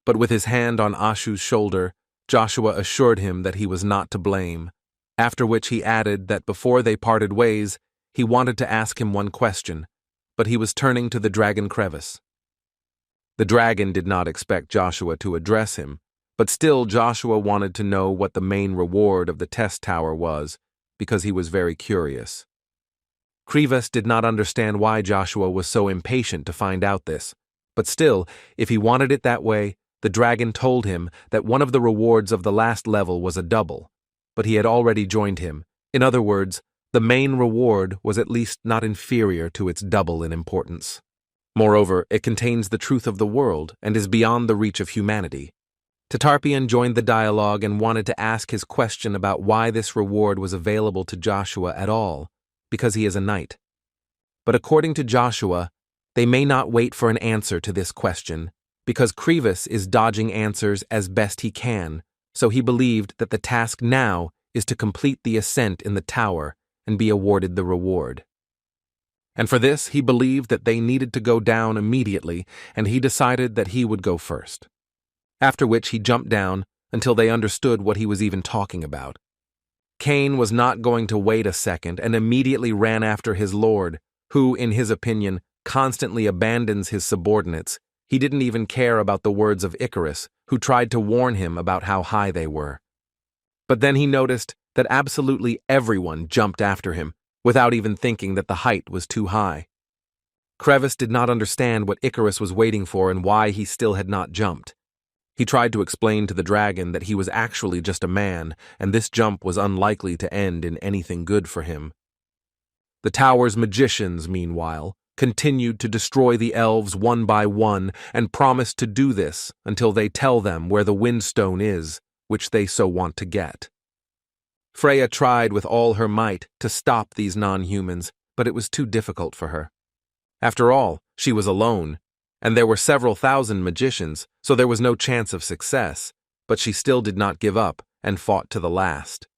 But with his hand on Ashu's shoulder, Joshua assured him that he was not to blame, after which he added that before they parted ways, he wanted to ask him one question, but he was turning to the dragon Crevice. The dragon did not expect Joshua to address him, but still Joshua wanted to know what the main reward of the test tower was, because he was very curious. Krivas did not understand why Joshua was so impatient to find out this, but still, if he wanted it that way, the dragon told him that one of the rewards of the last level was a double, but he had already joined him. In other words, the main reward was at least not inferior to its double in importance. Moreover, it contains the truth of the world and is beyond the reach of humanity. Tarpian joined the dialogue and wanted to ask his question about why this reward was available to Joshua at all, because he is a knight. But according to Joshua, they may not wait for an answer to this question, because Krivas is dodging answers as best he can, so he believed that the task now is to complete the ascent in the tower and be awarded the reward. And for this, he believed that they needed to go down immediately, and he decided that he would go first. After which he jumped down until they understood what he was even talking about. Cain was not going to wait a second and immediately ran after his lord, who, in his opinion, constantly abandons his subordinates. He didn't even care about the words of Icarus, who tried to warn him about how high they were. But then he noticed that absolutely everyone jumped after him, without even thinking that the height was too high. Crevice did not understand what Icarus was waiting for and why he still had not jumped. He tried to explain to the dragon that he was actually just a man, and this jump was unlikely to end in anything good for him. The tower's magicians, meanwhile, continued to destroy the elves one by one and promised to do this until they tell them where the windstone is, which they so want to get. Freya tried with all her might to stop these non-humans, but it was too difficult for her. After all, she was alone, and there were several thousand magicians, so there was no chance of success, but she still did not give up and fought to the last.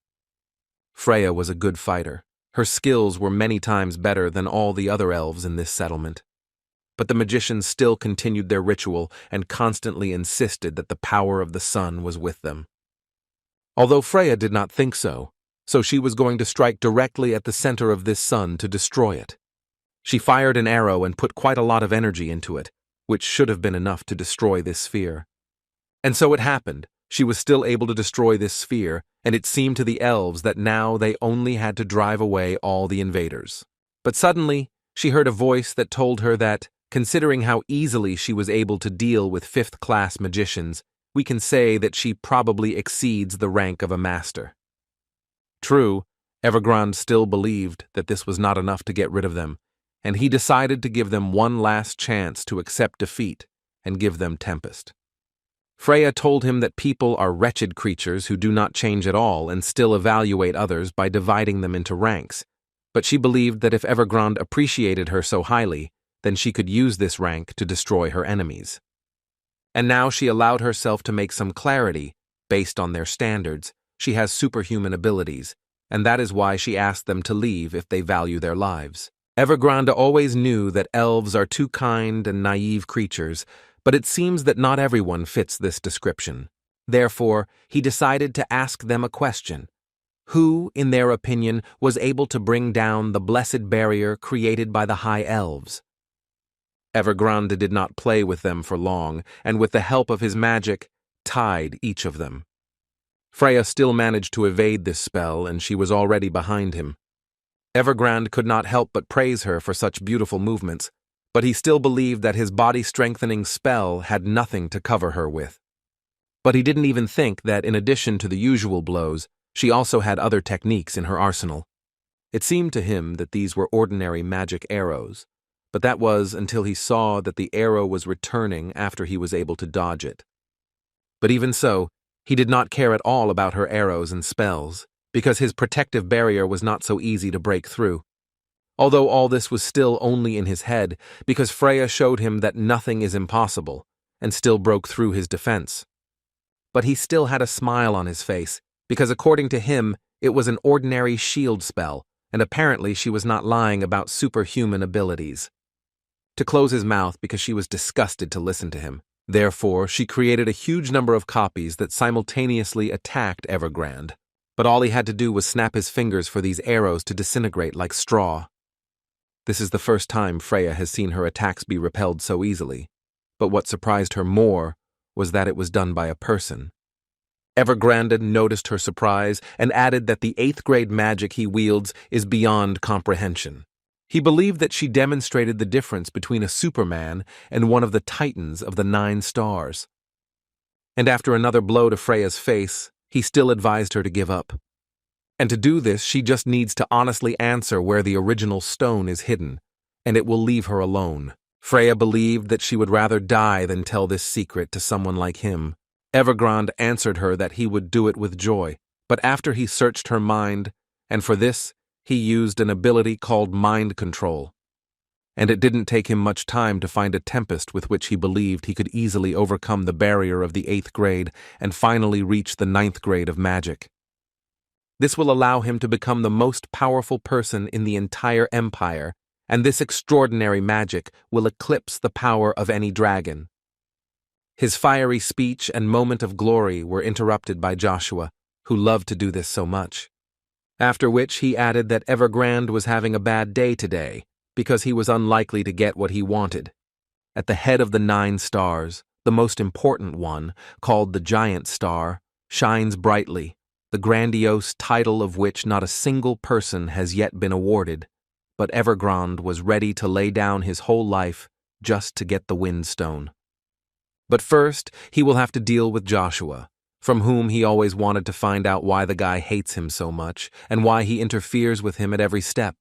Freya was a good fighter. Her skills were many times better than all the other elves in this settlement. But the magicians still continued their ritual and constantly insisted that the power of the sun was with them. Although Freya did not think so, she was going to strike directly at the center of this sun to destroy it. She fired an arrow and put quite a lot of energy into it, which should have been enough to destroy this sphere. And so it happened. She was still able to destroy this sphere, and it seemed to the elves that now they only had to drive away all the invaders. But suddenly, she heard a voice that told her that, considering how easily she was able to deal with fifth-class magicians, we can say that she probably exceeds the rank of a master. True, Evergrande still believed that this was not enough to get rid of them, and he decided to give them one last chance to accept defeat and give them Tempest. Freya told him that people are wretched creatures who do not change at all and still evaluate others by dividing them into ranks, but she believed that if Evergrande appreciated her so highly, then she could use this rank to destroy her enemies. And now she allowed herself to make some clarity. Based on their standards, she has superhuman abilities, and that is why she asked them to leave if they value their lives. Evergrande always knew that elves are too kind and naive creatures, but it seems that not everyone fits this description. Therefore, he decided to ask them a question. Who, in their opinion, was able to bring down the blessed barrier created by the High Elves? Evergrande did not play with them for long, and with the help of his magic, tied each of them. Freya still managed to evade this spell, and she was already behind him. Evergrande could not help but praise her for such beautiful movements, but he still believed that his body-strengthening spell had nothing to cover her with. But he didn't even think that in addition to the usual blows, she also had other techniques in her arsenal. It seemed to him that these were ordinary magic arrows, but that was until he saw that the arrow was returning after he was able to dodge it. But even so, he did not care at all about her arrows and spells. because his protective barrier was not so easy to break through. Although all this was still only in his head, because Freya showed him that nothing is impossible, and still broke through his defense. But he still had a smile on his face, because according to him, it was an ordinary shield spell, and apparently she was not lying about superhuman abilities. To close his mouth because she was disgusted to listen to him. Therefore, she created a huge number of copies that simultaneously attacked Evergrande. But all he had to do was snap his fingers for these arrows to disintegrate like straw. This is the first time Freya has seen her attacks be repelled so easily, but what surprised her more was that it was done by a person. Evergrande noticed her surprise and added that the 8th grade magic he wields is beyond comprehension. He believed that she demonstrated the difference between a Superman and one of the Titans of the 9 stars. And after another blow to Freya's face, he still advised her to give up. And to do this, she just needs to honestly answer where the original stone is hidden, and it will leave her alone. Freya believed that she would rather die than tell this secret to someone like him. Evergrande answered her that he would do it with joy, but after he searched her mind, and for this, he used an ability called mind control. And it didn't take him much time to find a tempest with which he believed he could easily overcome the barrier of the 8th grade and finally reach the 9th grade of magic. This will allow him to become the most powerful person in the entire empire, and this extraordinary magic will eclipse the power of any dragon. His fiery speech and moment of glory were interrupted by Joshua, who loved to do this so much. After which he added that Evergrande was having a bad day today, because he was unlikely to get what he wanted. At the head of the 9 stars, the most important one, called the Giant Star, shines brightly, the grandiose title of which not a single person has yet been awarded, but Evergrande was ready to lay down his whole life just to get the Windstone. But first, he will have to deal with Joshua, from whom he always wanted to find out why the guy hates him so much and why he interferes with him at every step.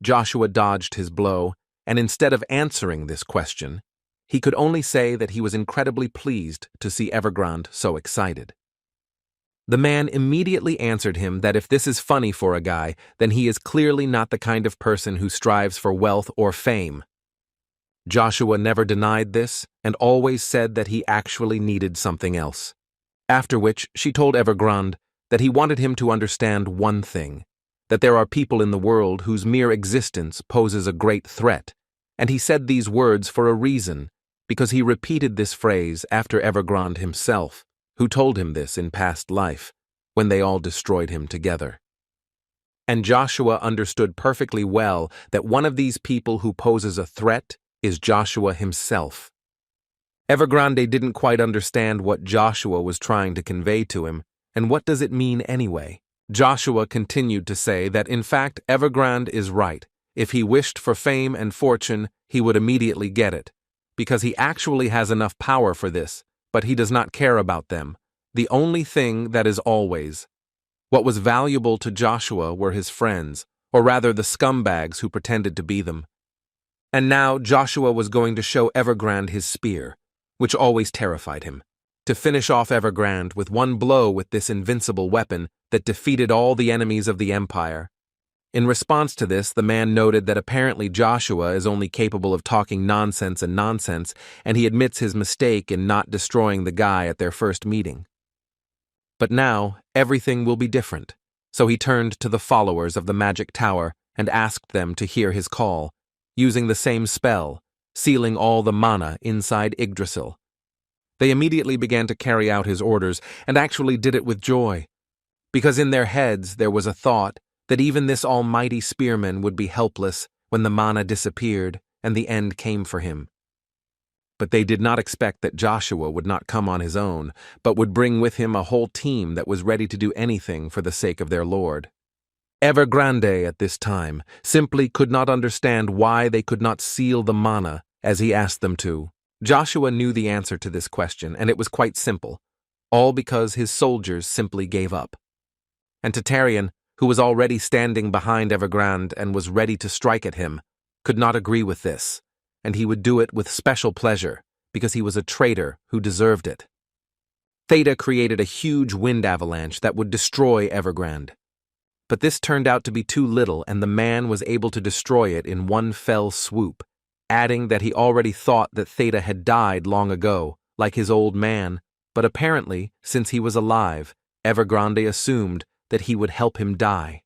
Joshua dodged his blow, and instead of answering this question, he could only say that he was incredibly pleased to see Evergrande so excited. The man immediately answered him that if this is funny for a guy, then he is clearly not the kind of person who strives for wealth or fame. Joshua never denied this and always said that he actually needed something else. After which she told Evergrande that he wanted him to understand one thing, that there are people in the world whose mere existence poses a great threat, and he said these words for a reason, because he repeated this phrase after Evergrande himself, who told him this in past life, when they all destroyed him together. And Joshua understood perfectly well that one of these people who poses a threat is Joshua himself. Evergrande didn't quite understand what Joshua was trying to convey to him, and what does it mean anyway? Joshua continued to say that in fact Evergrande is right. If he wished for fame and fortune, he would immediately get it, because he actually has enough power for this, but he does not care about them. The only thing that is always. What was valuable to Joshua were his friends, or rather the scumbags who pretended to be them. And now Joshua was going to show Evergrande his spear, which always terrified him, to finish off Evergrande with one blow with this invincible weapon that defeated all the enemies of the Empire. In response to this, the man noted that apparently Joshua is only capable of talking nonsense, and he admits his mistake in not destroying the guy at their first meeting. But now, everything will be different, so he turned to the followers of the Magic Tower and asked them to hear his call, using the same spell, sealing all the mana inside Yggdrasil. They immediately began to carry out his orders, and actually did it with joy, because in their heads there was a thought that even this almighty spearman would be helpless when the mana disappeared and the end came for him. But they did not expect that Joshua would not come on his own, but would bring with him a whole team that was ready to do anything for the sake of their lord. Evergrande at this time simply could not understand why they could not seal the mana as he asked them to. Joshua knew the answer to this question, and it was quite simple, all because his soldiers simply gave up. And Trifian, who was already standing behind Evergrande and was ready to strike at him, could not agree with this, and he would do it with special pleasure, because he was a traitor who deserved it. Theta created a huge wind avalanche that would destroy Evergrande. But this turned out to be too little, and the man was able to destroy it in one fell swoop, adding that he already thought that Theta had died long ago, like his old man, but apparently, since he was alive, Evergrande assumed that he would help him die.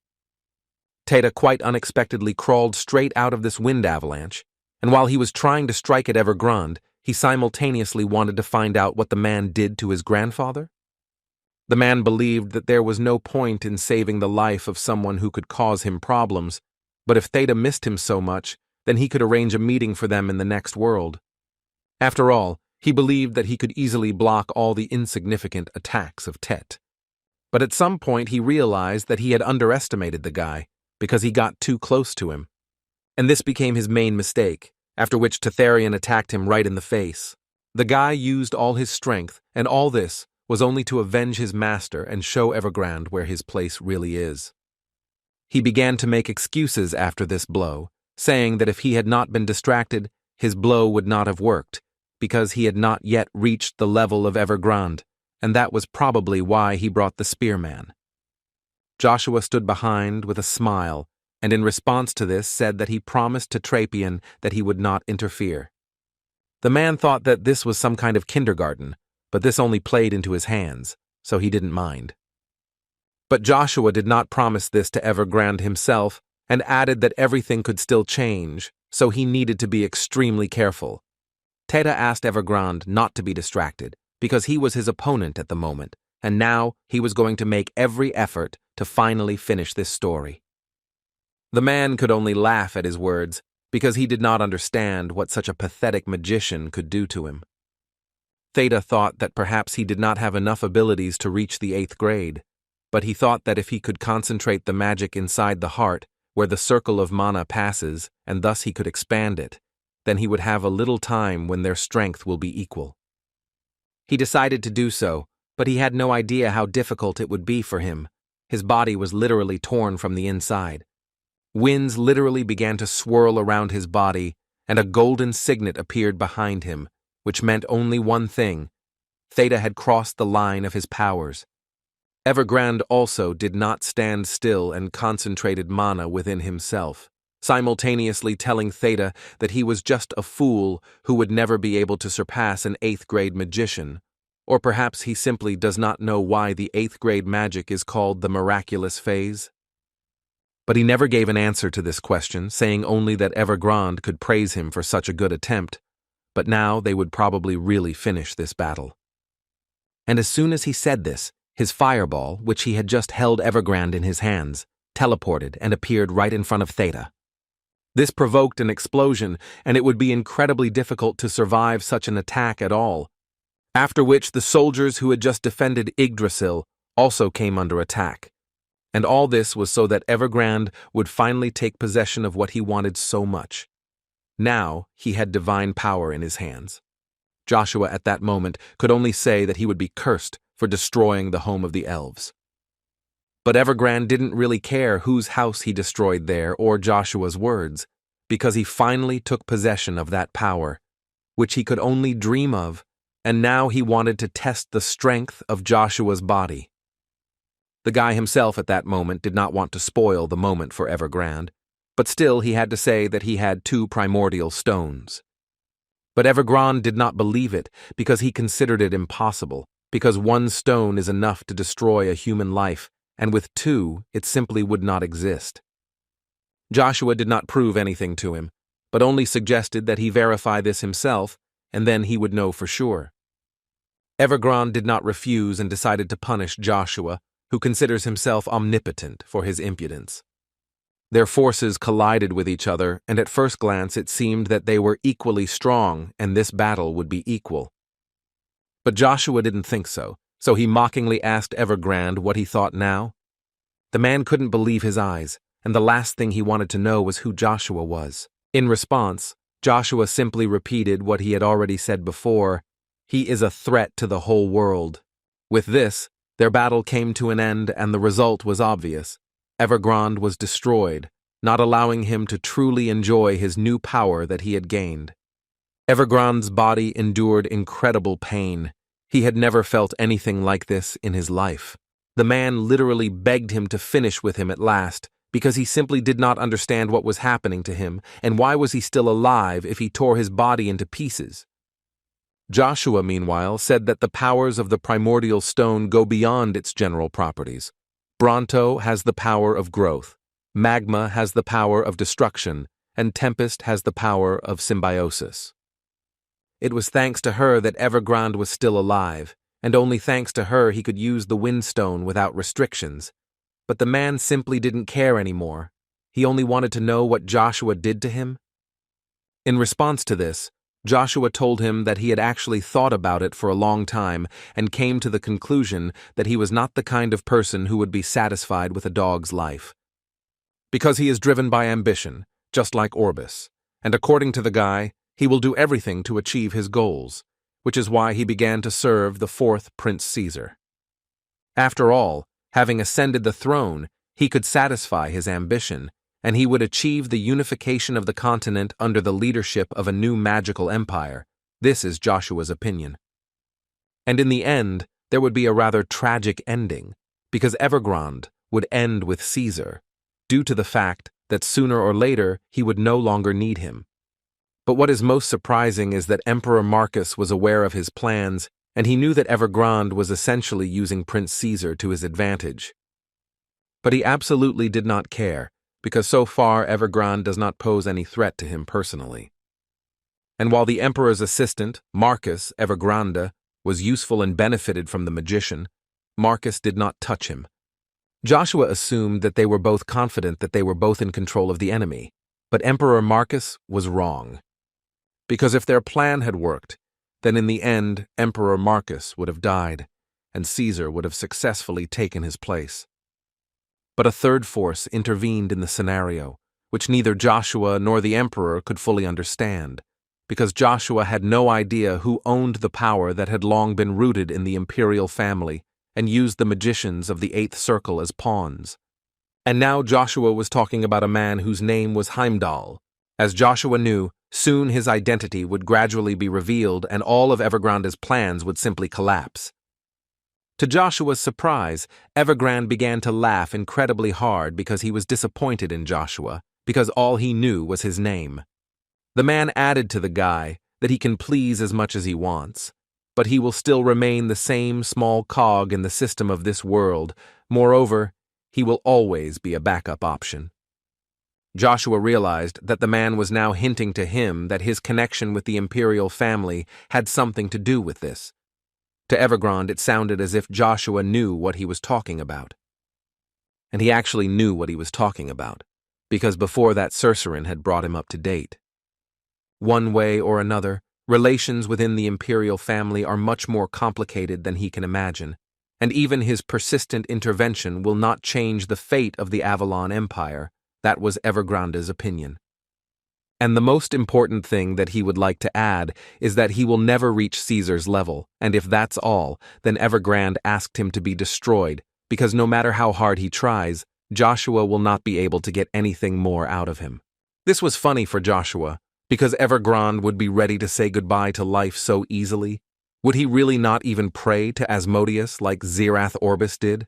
Theta quite unexpectedly crawled straight out of this wind avalanche, and while he was trying to strike at Evergrande, he simultaneously wanted to find out what the man did to his grandfather. The man believed that there was no point in saving the life of someone who could cause him problems, but if Theta missed him so much, then he could arrange a meeting for them in the next world. After all, he believed that he could easily block all the insignificant attacks of Tet. But at some point he realized that he had underestimated the guy, because he got too close to him. And this became his main mistake, after which Tetherian attacked him right in the face. The guy used all his strength, and all this was only to avenge his master and show Evergrande where his place really is. He began to make excuses after this blow, saying that if he had not been distracted, his blow would not have worked, because he had not yet reached the level of Evergrande, and that was probably why he brought the spearman. Joshua stood behind with a smile, and in response to this said that he promised to Trifian that he would not interfere. The man thought that this was some kind of kindergarten, but this only played into his hands, so he didn't mind. But Joshua did not promise this to Evergrande himself, and added that everything could still change, so he needed to be extremely careful. Theta asked Evergrande not to be distracted, because he was his opponent at the moment, and now he was going to make every effort to finally finish this story. The man could only laugh at his words, because he did not understand what such a pathetic magician could do to him. Theta thought that perhaps he did not have enough abilities to reach the 8th grade, but he thought that if he could concentrate the magic inside the heart, where the circle of mana passes, and thus he could expand it, then he would have a little time when their strength will be equal. He decided to do so, but he had no idea how difficult it would be for him. His body was literally torn from the inside. Winds literally began to swirl around his body, and a golden signet appeared behind him, which meant only one thing: Theta had crossed the line of his powers. Evergrande also did not stand still and concentrated mana within himself, simultaneously telling Theta that he was just a fool who would never be able to surpass an 8th grade magician, or perhaps he simply does not know why the 8th grade magic is called the miraculous phase. But he never gave an answer to this question, saying only that Evergrande could praise him for such a good attempt, but now they would probably really finish this battle. And as soon as he said this, his fireball, which he had just held Evergrande in his hands, teleported and appeared right in front of Theta. This provoked an explosion, and it would be incredibly difficult to survive such an attack at all, after which the soldiers who had just defended Yggdrasil also came under attack. And all this was so that Evergrande would finally take possession of what he wanted so much. Now he had divine power in his hands. Joshua at that moment could only say that he would be cursed for destroying the home of the elves. But Evergrande didn't really care whose house he destroyed there or Joshua's words, because he finally took possession of that power, which he could only dream of, and now he wanted to test the strength of Joshua's body. The guy himself at that moment did not want to spoil the moment for Evergrande, but still he had to say that he had 2 primordial stones. But Evergrande did not believe it because he considered it impossible, because 1 stone is enough to destroy a human life, and with 2 it simply would not exist. Joshua did not prove anything to him, but only suggested that he verify this himself, and then he would know for sure. Evergrande did not refuse and decided to punish Joshua, who considers himself omnipotent, for his impudence. Their forces collided with each other, and at first glance it seemed that they were equally strong and this battle would be equal. But Joshua didn't think so, so he mockingly asked Evergrande what he thought now. The man couldn't believe his eyes, and the last thing he wanted to know was who Joshua was. In response, Joshua simply repeated what he had already said before: he is a threat to the whole world. With this, their battle came to an end, and the result was obvious. Evergrande was destroyed, not allowing him to truly enjoy his new power that he had gained. Evergrande's body endured incredible pain. He had never felt anything like this in his life. The man literally begged him to finish with him at last, because he simply did not understand what was happening to him, and why was he still alive if he tore his body into pieces. Joshua, meanwhile, said that the powers of the primordial stone go beyond its general properties. Bronto has the power of growth, magma has the power of destruction, and tempest has the power of symbiosis. It was thanks to her that Evergrande was still alive, and only thanks to her he could use the windstone without restrictions. But the man simply didn't care anymore. He only wanted to know what Joshua did to him. In response to this, Joshua told him that he had actually thought about it for a long time and came to the conclusion that he was not the kind of person who would be satisfied with a dog's life. Because he is driven by ambition, just like Orbis, and according to the guy, he will do everything to achieve his goals, which is why he began to serve the fourth Prince Caesar. After all, having ascended the throne, he could satisfy his ambition, and he would achieve the unification of the continent under the leadership of a new magical empire. This is Joshua's opinion. And in the end, there would be a rather tragic ending, because Evergrande would end with Caesar, due to the fact that sooner or later he would no longer need him. But what is most surprising is that Emperor Marcus was aware of his plans, and he knew that Evergrande was essentially using Prince Caesar to his advantage. But he absolutely did not care, because so far Evergrande does not pose any threat to him personally. And while the Emperor's assistant, Marcus Evergrande, was useful and benefited from the magician, Marcus did not touch him. Joshua assumed that they were both confident that they were both in control of the enemy, but Emperor Marcus was wrong. Because if their plan had worked, then in the end Emperor Marcus would have died, and Caesar would have successfully taken his place. But a third force intervened in the scenario, which neither Joshua nor the Emperor could fully understand, because Joshua had no idea who owned the power that had long been rooted in the Imperial family and used the magicians of the Eighth Circle as pawns. And now Joshua was talking about a man whose name was Heimdall. As Joshua knew, soon his identity would gradually be revealed and all of Evergrande's plans would simply collapse. To Joshua's surprise, Evergrande began to laugh incredibly hard because he was disappointed in Joshua, because all he knew was his name. The man added to the guy that he can please as much as he wants, but he will still remain the same small cog in the system of this world. Moreover, he will always be a backup option. Joshua realized that the man was now hinting to him that his connection with the Imperial family had something to do with this. To Evergrande, it sounded as if Joshua knew what he was talking about. And he actually knew what he was talking about, because before that Cercerin had brought him up to date. One way or another, relations within the Imperial family are much more complicated than he can imagine, and even his persistent intervention will not change the fate of the Avalon Empire. That was Evergrande's opinion. And the most important thing that he would like to add is that he will never reach Caesar's level, and if that's all, then Evergrande asked him to be destroyed, because no matter how hard he tries, Joshua will not be able to get anything more out of him. This was funny for Joshua, because Evergrande would be ready to say goodbye to life so easily. Would he really not even pray to Asmodeus like Zirath Orbis did?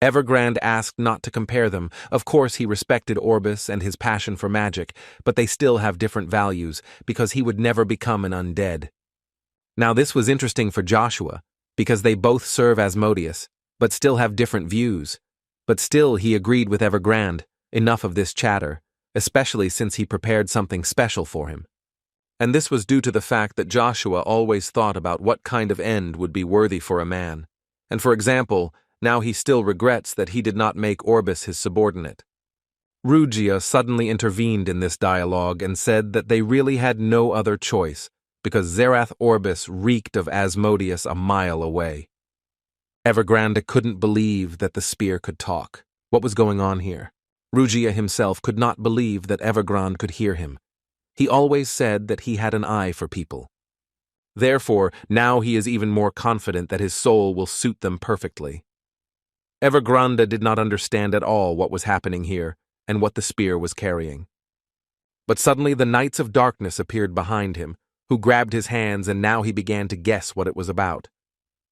Evergrande asked not to compare them. Of course he respected Orbis and his passion for magic, but they still have different values, because he would never become an undead. Now this was interesting for Joshua, because they both serve Asmodeus, but still have different views. But still he agreed with Evergrande. Enough of this chatter, especially since he prepared something special for him. And this was due to the fact that Joshua always thought about what kind of end would be worthy for a man. And for example, now he still regrets that he did not make Orbis his subordinate. Rugia suddenly intervened in this dialogue and said that they really had no other choice, because Zirath Orbis reeked of Asmodeus a mile away. Evergrande couldn't believe that the spear could talk. What was going on here? Rugia himself could not believe that Evergrande could hear him. He always said that he had an eye for people. Therefore, now he is even more confident that his soul will suit them perfectly. Evergrande did not understand at all what was happening here and what the spear was carrying. But suddenly the Knights of Darkness appeared behind him, who grabbed his hands, and now he began to guess what it was about.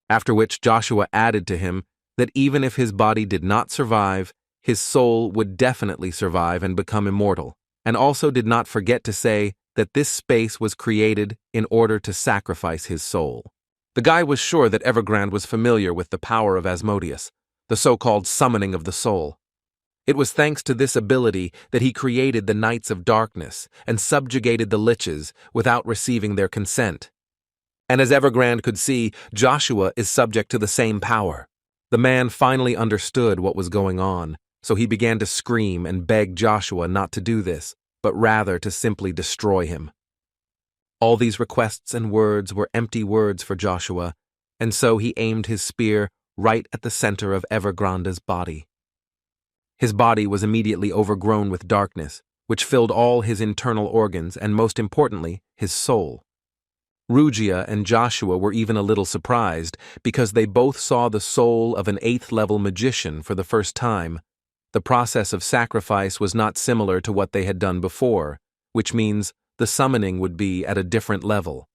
After which Joshua added to him that even if his body did not survive, his soul would definitely survive and become immortal, and also did not forget to say that this space was created in order to sacrifice his soul. The guy was sure that Evergrande was familiar with the power of Asmodeus, the so-called summoning of the soul. It was thanks to this ability that he created the Knights of Darkness and subjugated the Liches without receiving their consent. And as Evergrande could see, Joshua is subject to the same power. The man finally understood what was going on, so he began to scream and beg Joshua not to do this, but rather to simply destroy him. All these requests and words were empty words for Joshua, and so he aimed his spear right at the center of Evergrande's body. His body was immediately overgrown with darkness, which filled all his internal organs and, most importantly, his soul. Rugia and Joshua were even a little surprised because they both saw the soul of an 8th-level magician for the first time. The process of sacrifice was not similar to what they had done before, which means the summoning would be at a different level.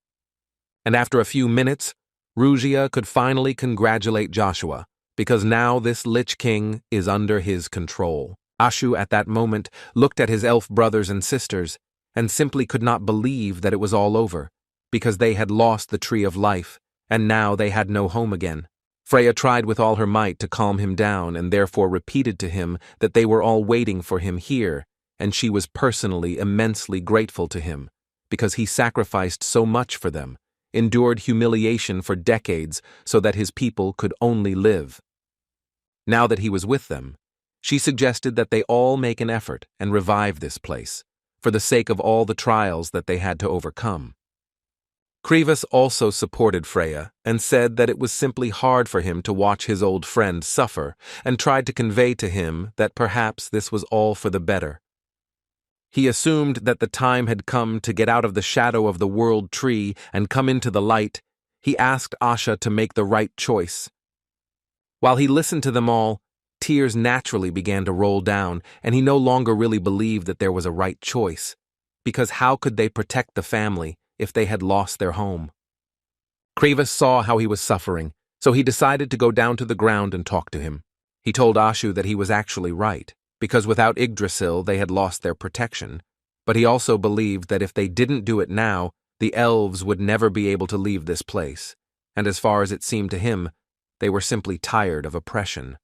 And after a few minutes, Rugia could finally congratulate Joshua, because now this Lich King is under his control. Ashu at that moment looked at his elf brothers and sisters and simply could not believe that it was all over, because they had lost the Tree of Life, and now they had no home again. Freya tried with all her might to calm him down and therefore repeated to him that they were all waiting for him here, and she was personally immensely grateful to him, because he sacrificed so much for them, endured humiliation for decades so that his people could only live. Now that he was with them, she suggested that they all make an effort and revive this place, for the sake of all the trials that they had to overcome. Krivas also supported Freya and said that it was simply hard for him to watch his old friend suffer, and tried to convey to him that perhaps this was all for the better. He assumed that the time had come to get out of the shadow of the World Tree and come into the light. He asked Asha to make the right choice. While he listened to them all, tears naturally began to roll down, and he no longer really believed that there was a right choice, because how could they protect the family if they had lost their home? Krivas saw how he was suffering, so he decided to go down to the ground and talk to him. He told Ashu that he was actually right, because without Yggdrasil they had lost their protection, but he also believed that if they didn't do it now, the elves would never be able to leave this place, and as far as it seemed to him, they were simply tired of oppression.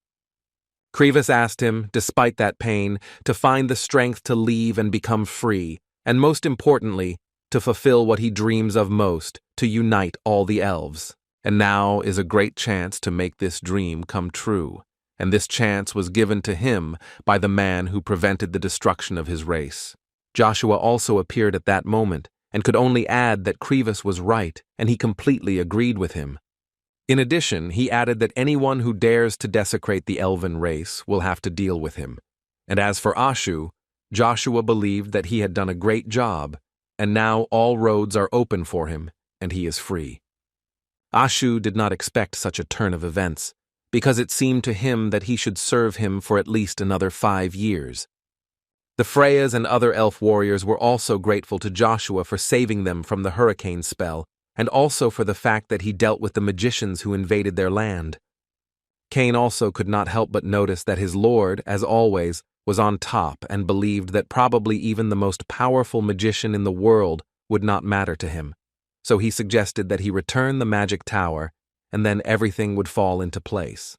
Krivas asked him, despite that pain, to find the strength to leave and become free, and most importantly, to fulfill what he dreams of most, to unite all the elves. And now is a great chance to make this dream come true, and this chance was given to him by the man who prevented the destruction of his race. Joshua also appeared at that moment, and could only add that Krivas was right, and he completely agreed with him. In addition, he added that anyone who dares to desecrate the Elven race will have to deal with him. And as for Ashu, Joshua believed that he had done a great job, and now all roads are open for him, and he is free. Ashu did not expect such a turn of events, because it seemed to him that he should serve him for at least another 5 years. The Freyas and other elf warriors were also grateful to Joshua for saving them from the hurricane spell, and also for the fact that he dealt with the magicians who invaded their land. Cain also could not help but notice that his lord, as always, was on top and believed that probably even the most powerful magician in the world would not matter to him, so he suggested that he return the magic tower, and then everything would fall into place.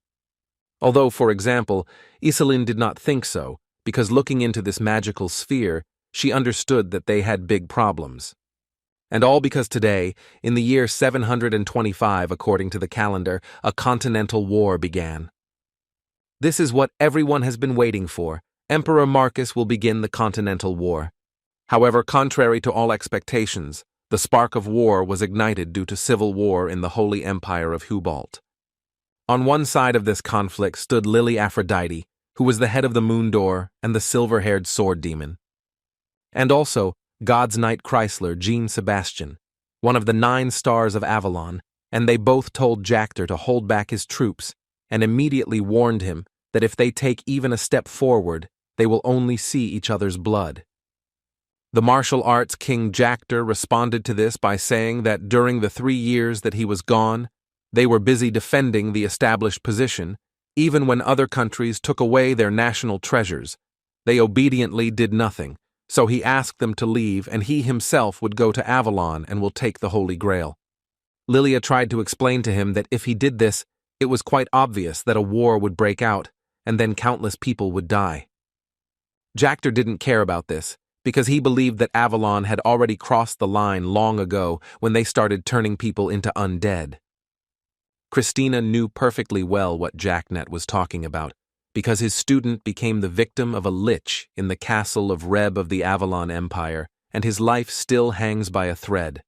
Although, for example, Iselin did not think so, because looking into this magical sphere, she understood that they had big problems. And all because today, in the year 725 according to the calendar, a continental war began. This is what everyone has been waiting for. Emperor Marcus will begin the Continental War. However, contrary to all expectations, the spark of war was ignited due to civil war in the Holy Empire of Hubalt. On one side of this conflict stood Lily Aphrodite, who was the head of the Moon Door and the silver-haired sword demon. And also, God's Knight Chrysler, Jean Sebastian, one of the 9 stars of Avalon, and they both told Jactor to hold back his troops and immediately warned him that if they take even a step forward, they will only see each other's blood. The martial arts king Jactor responded to this by saying that during the 3 years that he was gone, they were busy defending the established position, Even when other countries took away their national treasures, they obediently did nothing, so he asked them to leave and he himself would go to Avalon and will take the Holy Grail. Lilia tried to explain to him that if he did this, it was quite obvious that a war would break out, and then countless people would die. Jactor didn't care about this, because he believed that Avalon had already crossed the line long ago when they started turning people into undead. Christina knew perfectly well what Jacknet was talking about, because his student became the victim of a lich in the castle of Reb of the Avalon Empire, and his life still hangs by a thread.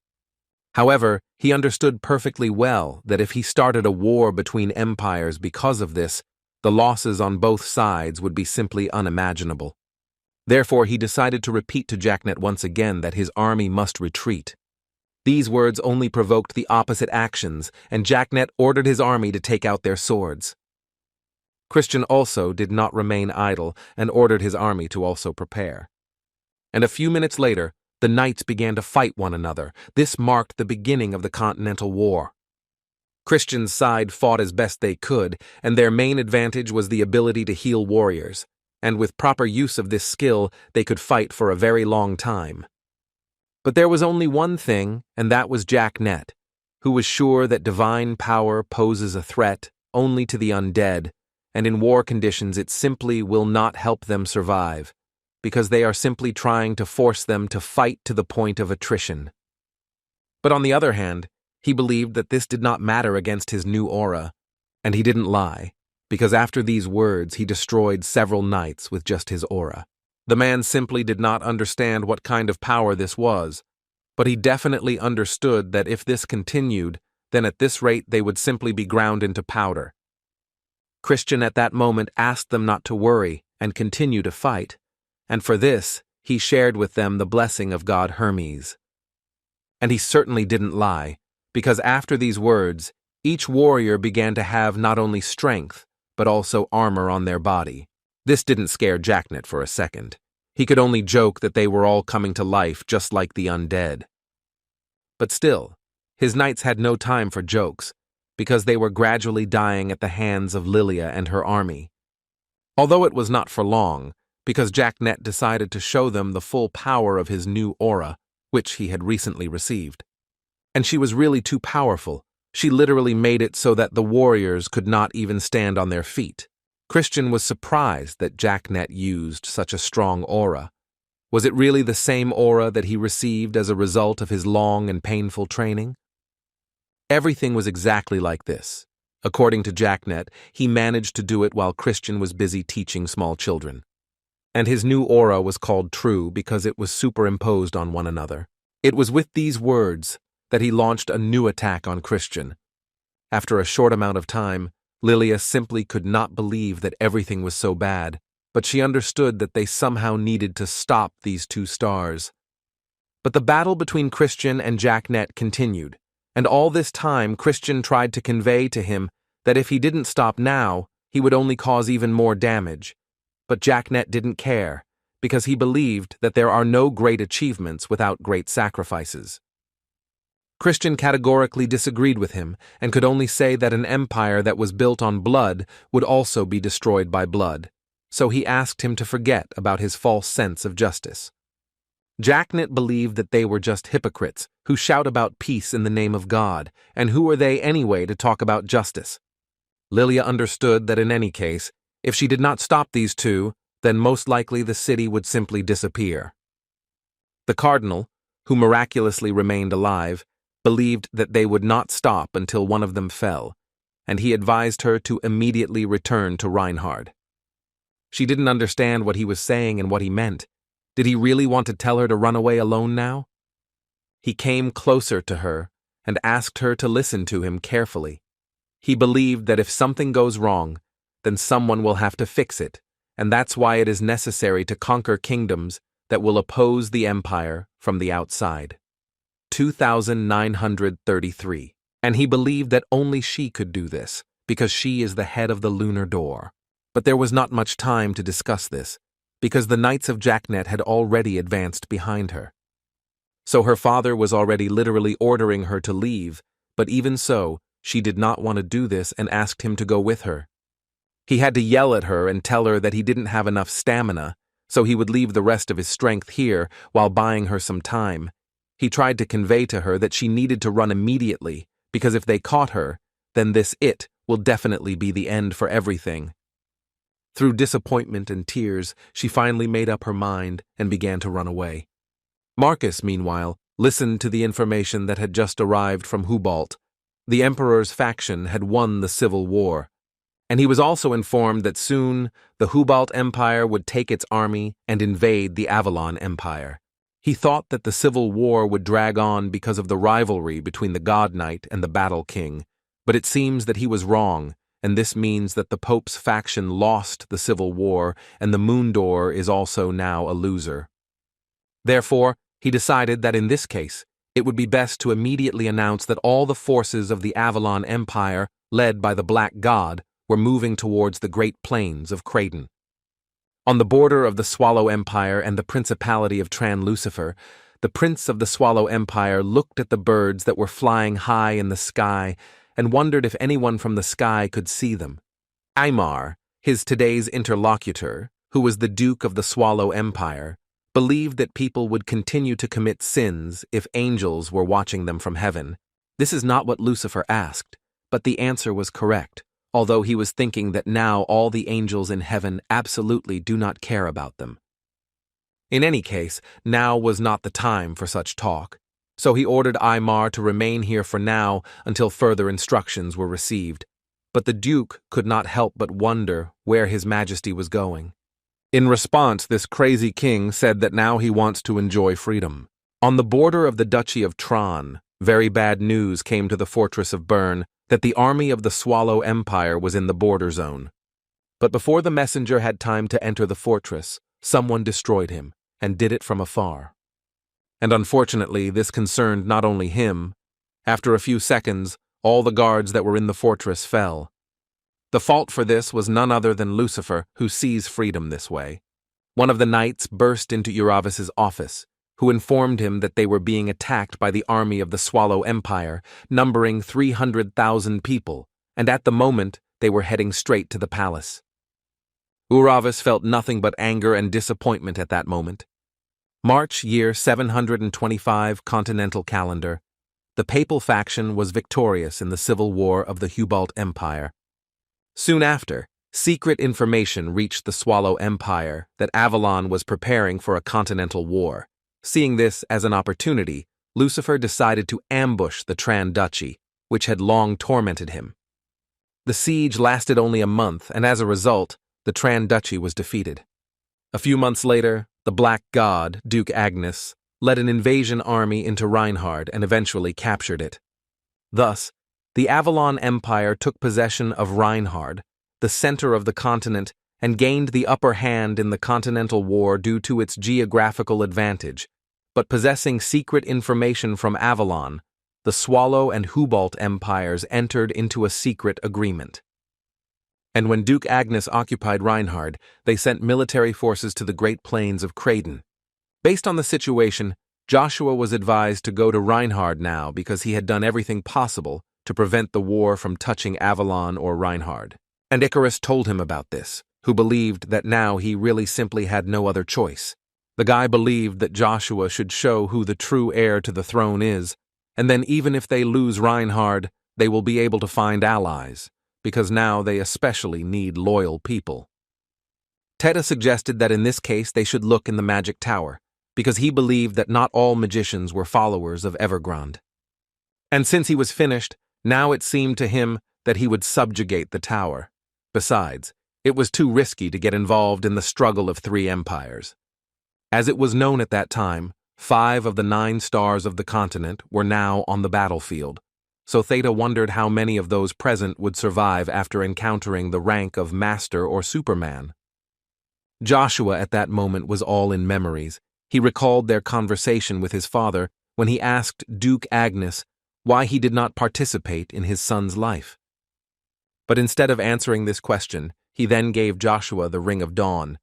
However, he understood perfectly well that if he started a war between empires because of this, the losses on both sides would be simply unimaginable. Therefore, he decided to repeat to Jacknet once again that his army must retreat. These words only provoked the opposite actions, and Jacknet ordered his army to take out their swords. Christian also did not remain idle and ordered his army to also prepare. And a few minutes later, the knights began to fight one another. This marked the beginning of the Continental War. Christian's side fought as best they could, and their main advantage was the ability to heal warriors, and with proper use of this skill, they could fight for a very long time. But there was only one thing, and that was Jacknet, who was sure that divine power poses a threat only to the undead, and in war conditions it simply will not help them survive, because they are simply trying to force them to fight to the point of attrition. But on the other hand, he believed that this did not matter against his new aura, and he didn't lie, because after these words he destroyed several knights with just his aura. The man simply did not understand what kind of power this was, but he definitely understood that if this continued, then at this rate they would simply be ground into powder. Christian at that moment asked them not to worry and continue to fight, and for this he shared with them the blessing of God Hermes. And he certainly didn't lie, because after these words, each warrior began to have not only strength, but also armor on their body. This didn't scare Jacknet for a second. He could only joke that they were all coming to life just like the undead. But still, his knights had no time for jokes, because they were gradually dying at the hands of Lilia and her army. Although it was not for long, because Jacknet decided to show them the full power of his new aura, which he had recently received. And she was really too powerful. She literally made it so that the warriors could not even stand on their feet. Christian was surprised that Jacknet used such a strong aura. Was it really the same aura that he received as a result of his long and painful training? Everything was exactly like this. According to Jacknet, he managed to do it while Christian was busy teaching small children. And his new aura was called True because it was superimposed on one another. It was with these words that he launched a new attack on Christian. After a short amount of time, Lilia simply could not believe that everything was so bad, but she understood that they somehow needed to stop these two stars. But the battle between Christian and Jacknet continued, and all this time Christian tried to convey to him that if he didn't stop now, he would only cause even more damage. But Jacknet didn't care, because he believed that there are no great achievements without great sacrifices. Christian categorically disagreed with him and could only say that an empire that was built on blood would also be destroyed by blood, so he asked him to forget about his false sense of justice. Jacknet believed that they were just hypocrites who shout about peace in the name of God, and who are they anyway to talk about justice? Lilia understood that in any case, if she did not stop these two, then most likely the city would simply disappear. The cardinal, who miraculously remained alive, believed that they would not stop until one of them fell, and he advised her to immediately return to Reinhard. She didn't understand what he was saying and what he meant. Did he really want to tell her to run away alone now? He came closer to her and asked her to listen to him carefully. He believed that if something goes wrong, then someone will have to fix it, and that's why it is necessary to conquer kingdoms that will oppose the empire from the outside. 2933. And he believed that only she could do this, because she is the head of the lunar door. But there was not much time to discuss this, because the knights of Jacknet had already advanced behind her. So her father was already literally ordering her to leave, but even so, she did not want to do this and asked him to go with her. He had to yell at her and tell her that he didn't have enough stamina, so he would leave the rest of his strength here while buying her some time. He tried to convey to her that she needed to run immediately, because if they caught her, then this will definitely be the end for everything. Through disappointment and tears, she finally made up her mind and began to run away. Marcus, meanwhile, listened to the information that had just arrived from Hubalt. The Emperor's faction had won the civil war, and he was also informed that soon the Hubalt Empire would take its army and invade the Avalon Empire. He thought that the civil war would drag on because of the rivalry between the God Knight and the Battle King, but it seems that he was wrong, and this means that the Pope's faction lost the civil war and the Moon Door is also now a loser. Therefore, he decided that in this case, it would be best to immediately announce that all the forces of the Avalon Empire, led by the Black God, were moving towards the Great Plains of Creighton. On the border of the Swallow Empire and the Principality of Tran-Lucifer, the Prince of the Swallow Empire looked at the birds that were flying high in the sky and wondered if anyone from the sky could see them. Aymar, his today's interlocutor, who was the Duke of the Swallow Empire, believed that people would continue to commit sins if angels were watching them from heaven. This is not what Lucifer asked, but the answer was correct, although he was thinking that now all the angels in heaven absolutely do not care about them. In any case, now was not the time for such talk, so he ordered Aymar to remain here for now until further instructions were received. But the Duke could not help but wonder where His Majesty was going. In response, this crazy king said that now he wants to enjoy freedom. On the border of the Duchy of Tron, very bad news came to the fortress of Bern that the army of the Swallow Empire was in the border zone. But before the messenger had time to enter the fortress, someone destroyed him, and did it from afar. And unfortunately, this concerned not only him. After a few seconds, all the guards that were in the fortress fell. The fault for this was none other than Lucifer, who sees freedom this way. One of the knights burst into Uravis's office, who informed him that they were being attacked by the army of the Swallow Empire, numbering 300,000 people, and at the moment they were heading straight to the palace. Uravis felt nothing but anger and disappointment at that moment. March year 725 Continental calendar. The papal faction was victorious in the civil war of the Hubalt Empire. Soon after, secret information reached the Swallow Empire that Avalon was preparing for a continental war. Seeing this as an opportunity, Lucifer decided to ambush the Tran Duchy, which had long tormented him. The siege lasted only a month, and as a result, the Tran Duchy was defeated. A few months later, the Black God, Duke Agnes, led an invasion army into Reinhard and eventually captured it. Thus, the Avalon Empire took possession of Reinhard, the center of the continent, and gained the upper hand in the Continental War due to its geographical advantage. But possessing secret information from Avalon, the Swallow and Hubalt empires entered into a secret agreement. And when Duke Agnes occupied Reinhard, they sent military forces to the Great Plains of Creighton. Based on the situation, Joshua was advised to go to Reinhard now because he had done everything possible to prevent the war from touching Avalon or Reinhard. And Icarus told him about this, who believed that now he really simply had no other choice. The guy believed that Joshua should show who the true heir to the throne is, and then even if they lose Reinhard, they will be able to find allies, because now they especially need loyal people. Teta suggested that in this case they should look in the magic tower, because he believed that not all magicians were followers of Evergrande. And since he was finished, now it seemed to him that he would subjugate the tower. Besides, it was too risky to get involved in the struggle of three empires. As it was known at that time, 5 of the 9 stars of the continent were now on the battlefield, so Theta wondered how many of those present would survive after encountering the rank of Master or Superman. Joshua at that moment was all in memories. He recalled their conversation with his father when he asked Duke Agnes why he did not participate in his son's life. But instead of answering this question, he then gave Joshua the Ring of Dawn,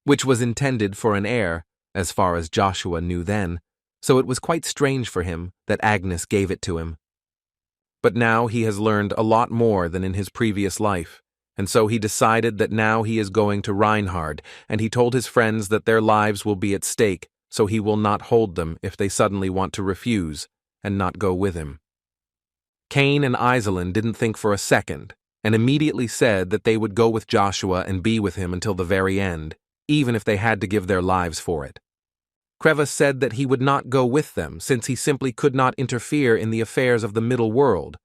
which was intended for an heir, as far as Joshua knew then, so it was quite strange for him that Agnes gave it to him. But now he has learned a lot more than in his previous life, and so he decided that now he is going to Reinhard, and he told his friends that their lives will be at stake, so he will not hold them if they suddenly want to refuse and not go with him. Cain and Iselin didn't think for a second, and immediately said that they would go with Joshua and be with him until the very end, even if they had to give their lives for it. Crevice said that he would not go with them since he simply could not interfere in the affairs of the middle world,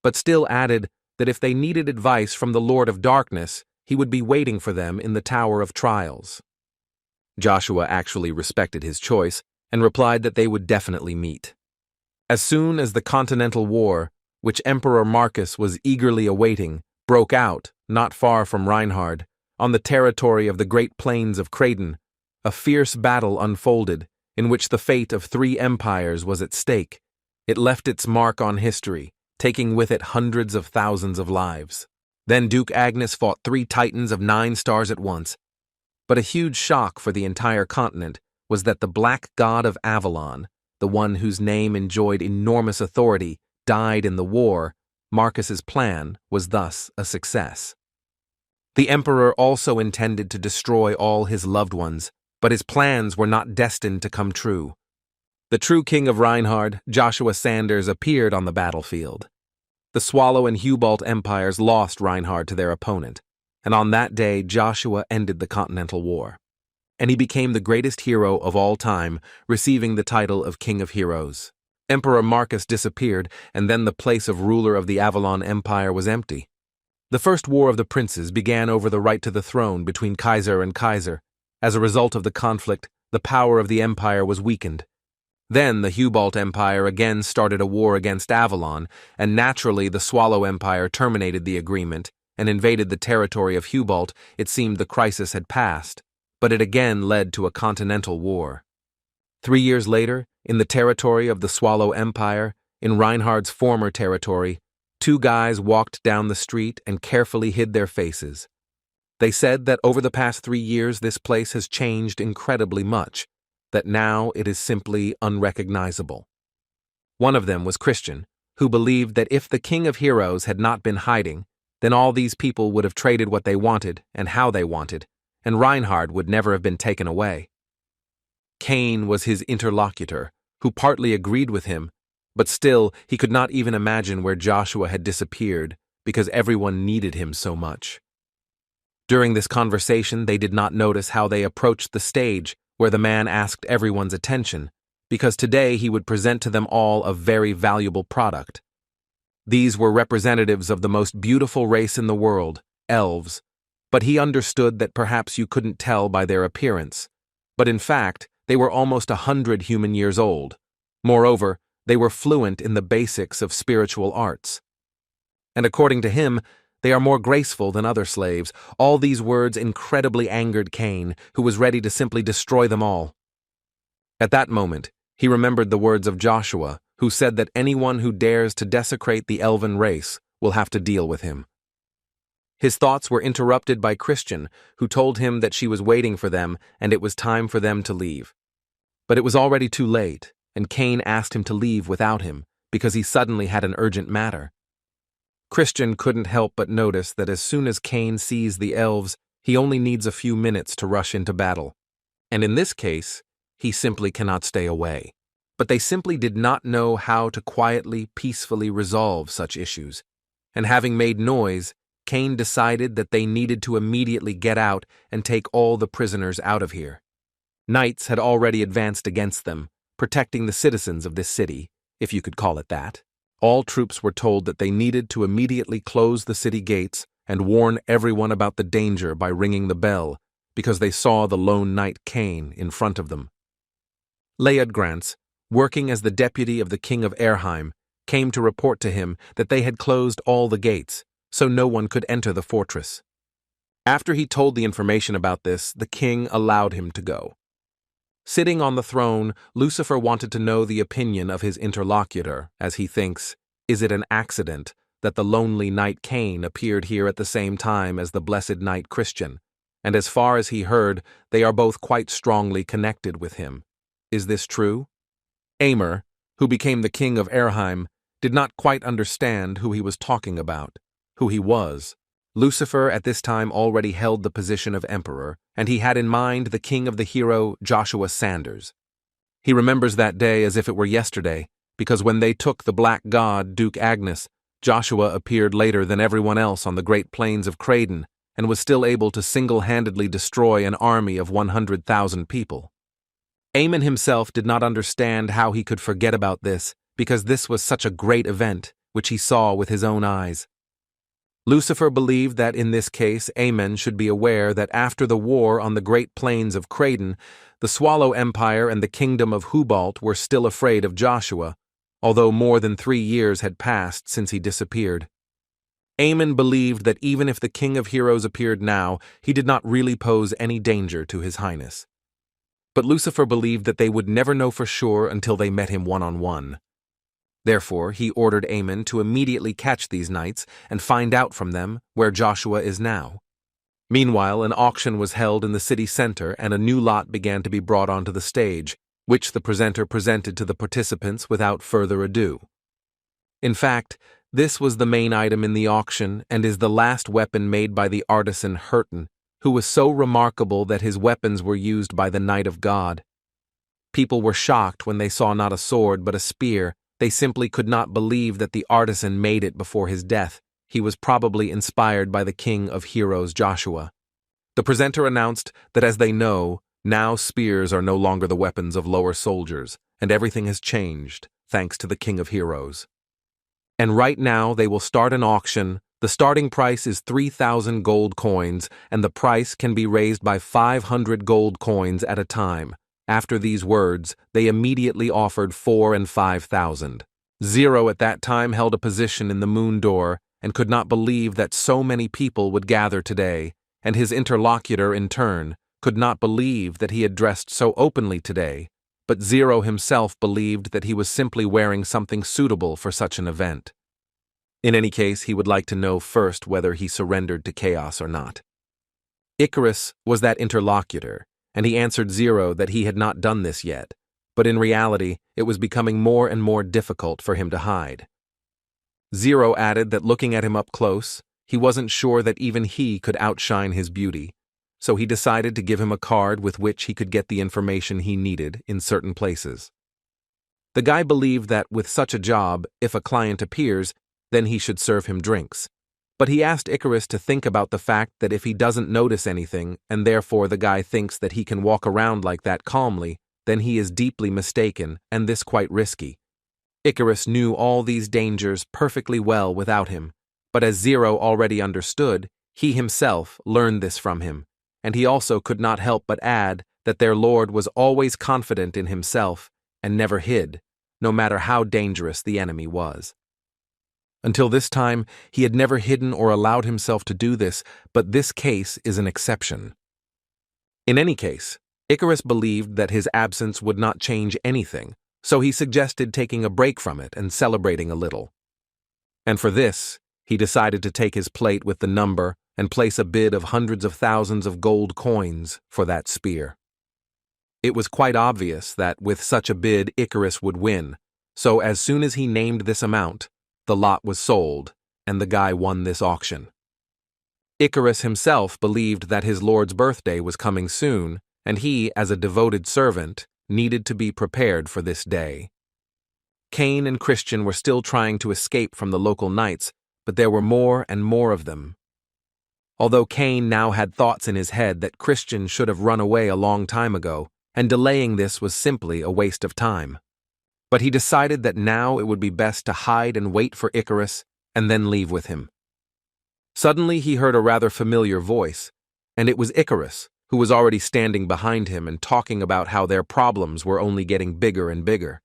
but still added that if they needed advice from the Lord of Darkness, he would be waiting for them in the Tower of Trials. Joshua actually respected his choice and replied that they would definitely meet. As soon as the Continental War, which Emperor Marcus was eagerly awaiting, broke out, not far from Reinhard, on the territory of the Great Plains of Creighton, a fierce battle unfolded in which the fate of 3 empires was at stake. It left its mark on history, taking with it hundreds of thousands of lives. Then Duke Agnes fought 3 titans of 9 stars at once. But a huge shock for the entire continent was that the Black God of Avalon, the one whose name enjoyed enormous authority, died in the war. Marcus's plan was thus a success. The emperor also intended to destroy all his loved ones, but his plans were not destined to come true. The true king of Reinhard, Joshua Sanders, appeared on the battlefield. The Swallow and Hubalt empires lost Reinhard to their opponent, and on that day Joshua ended the Continental War. And he became the greatest hero of all time, receiving the title of King of Heroes. Emperor Marcus disappeared, and then the place of ruler of the Avalon Empire was empty. The First War of the Princes began over the right to the throne between Kaiser and Kaiser. As a result of the conflict, the power of the empire was weakened. Then the Hubalt Empire again started a war against Avalon, and naturally the Swallow Empire terminated the agreement and invaded the territory of Hubalt. It seemed the crisis had passed, but it again led to a continental war. 3 years later, in the territory of the Swallow Empire, in Reinhard's former territory, 2 guys walked down the street and carefully hid their faces. They said that over the past 3 years this place has changed incredibly much, that now it is simply unrecognizable. One of them was Christian, who believed that if the King of Heroes had not been hiding, then all these people would have traded what they wanted and how they wanted, and Reinhard would never have been taken away. Cain was his interlocutor, who partly agreed with him, but still he could not even imagine where Joshua had disappeared because everyone needed him so much. During this conversation, they did not notice how they approached the stage where the man asked everyone's attention, because today he would present to them all a very valuable product. These were representatives of the most beautiful race in the world, elves, but he understood that perhaps you couldn't tell by their appearance. But in fact, they were almost 100 human years old. Moreover, they were fluent in the basics of spiritual arts. And according to him, they are more graceful than other slaves. All these words incredibly angered Cain, who was ready to simply destroy them all. At that moment, he remembered the words of Joshua, who said that anyone who dares to desecrate the Elven race will have to deal with him. His thoughts were interrupted by Christian, who told him that she was waiting for them and it was time for them to leave. But it was already too late, and Cain asked him to leave without him because he suddenly had an urgent matter. Christian couldn't help but notice that as soon as Cain sees the elves, he only needs a few minutes to rush into battle. And in this case, he simply cannot stay away. But they simply did not know how to quietly, peacefully resolve such issues. And having made noise, Cain decided that they needed to immediately get out and take all the prisoners out of here. Knights had already advanced against them, protecting the citizens of this city, if you could call it that. All troops were told that they needed to immediately close the city gates and warn everyone about the danger by ringing the bell, because they saw the lone knight Cain in front of them. Leodgrance, working as the deputy of the king of Erheim, came to report to him that they had closed all the gates, so no one could enter the fortress. After he told the information about this, the king allowed him to go. Sitting on the throne, Lucifer wanted to know the opinion of his interlocutor, as he thinks, is it an accident that the lonely knight Cain appeared here at the same time as the blessed knight Christian, and as far as he heard, they are both quite strongly connected with him. Is this true? Aymer, who became the king of Erheim, did not quite understand who he was talking about, who he was, Lucifer at this time already held the position of emperor, and he had in mind the king of the hero Joshua Sanders. He remembers that day as if it were yesterday, because when they took the black god, Duke Agnes, Joshua appeared later than everyone else on the great plains of Creighton and was still able to single-handedly destroy an army of 100,000 people. Aemon himself did not understand how he could forget about this, because this was such a great event, which he saw with his own eyes. Lucifer believed that in this case Aemon should be aware that after the war on the great plains of Creighton, the Swallow Empire and the kingdom of Hubalt were still afraid of Joshua, although more than 3 years had passed since he disappeared. Aemon believed that even if the King of Heroes appeared now, he did not really pose any danger to His Highness. But Lucifer believed that they would never know for sure until they met him one-on-one. Therefore, he ordered Aemon to immediately catch these knights and find out from them where Joshua is now. Meanwhile, an auction was held in the city center and a new lot began to be brought onto the stage, which the presenter presented to the participants without further ado. In fact, this was the main item in the auction and is the last weapon made by the artisan Hurton, who was so remarkable that his weapons were used by the Knight of God. People were shocked when they saw not a sword but a spear. They simply could not believe that the artisan made it before his death. He was probably inspired by the King of Heroes Joshua. The presenter announced that as they know, now spears are no longer the weapons of lower soldiers, and everything has changed, thanks to the King of Heroes. And right now they will start an auction. The starting price is 3,000 gold coins, and the price can be raised by 500 gold coins at a time. After these words, they immediately offered 4,000 and 5,000. Zero at that time held a position in the moon door and could not believe that so many people would gather today, and his interlocutor, in turn, could not believe that he had dressed so openly today, but Zero himself believed that he was simply wearing something suitable for such an event. In any case, he would like to know first whether he surrendered to chaos or not. Icarus was that interlocutor, and he answered Zero that he had not done this yet, but in reality, it was becoming more and more difficult for him to hide. Zero added that looking at him up close, he wasn't sure that even he could outshine his beauty, so he decided to give him a card with which he could get the information he needed in certain places. The guy believed that with such a job, if a client appears, then he should serve him drinks. But he asked Icarus to think about the fact that if he doesn't notice anything, and therefore the guy thinks that he can walk around like that calmly, then he is deeply mistaken, and this quite risky. Icarus knew all these dangers perfectly well without him, but as Zero already understood, he himself learned this from him, and he also could not help but add that their lord was always confident in himself and never hid, no matter how dangerous the enemy was. Until this time, he had never hidden or allowed himself to do this, but this case is an exception. In any case, Icarus believed that his absence would not change anything, so he suggested taking a break from it and celebrating a little. And for this, he decided to take his plate with the number and place a bid of hundreds of thousands of gold coins for that spear. It was quite obvious that with such a bid Icarus would win, so as soon as he named this amount, the lot was sold, and the guy won this auction. Icarus himself believed that his lord's birthday was coming soon, and he, as a devoted servant, needed to be prepared for this day. Cain and Christian were still trying to escape from the local knights, but there were more and more of them. Although Cain now had thoughts in his head that Christian should have run away a long time ago, and delaying this was simply a waste of time. But he decided that now it would be best to hide and wait for Icarus and then leave with him. Suddenly he heard a rather familiar voice, and it was Icarus, who was already standing behind him and talking about how their problems were only getting bigger and bigger.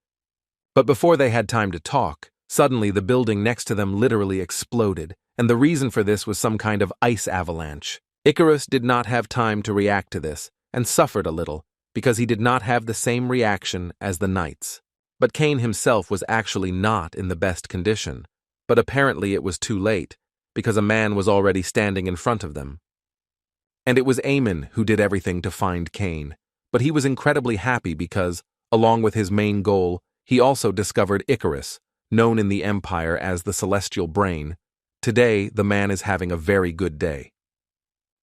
But before they had time to talk, suddenly the building next to them literally exploded, and the reason for this was some kind of ice avalanche. Icarus did not have time to react to this, and suffered a little, because he did not have the same reaction as the knights. But Cain himself was actually not in the best condition, but apparently it was too late, because a man was already standing in front of them. And it was Aemon who did everything to find Cain, but he was incredibly happy because, along with his main goal, he also discovered Icarus, known in the Empire as the Celestial Brain, Today, the man is having a very good day.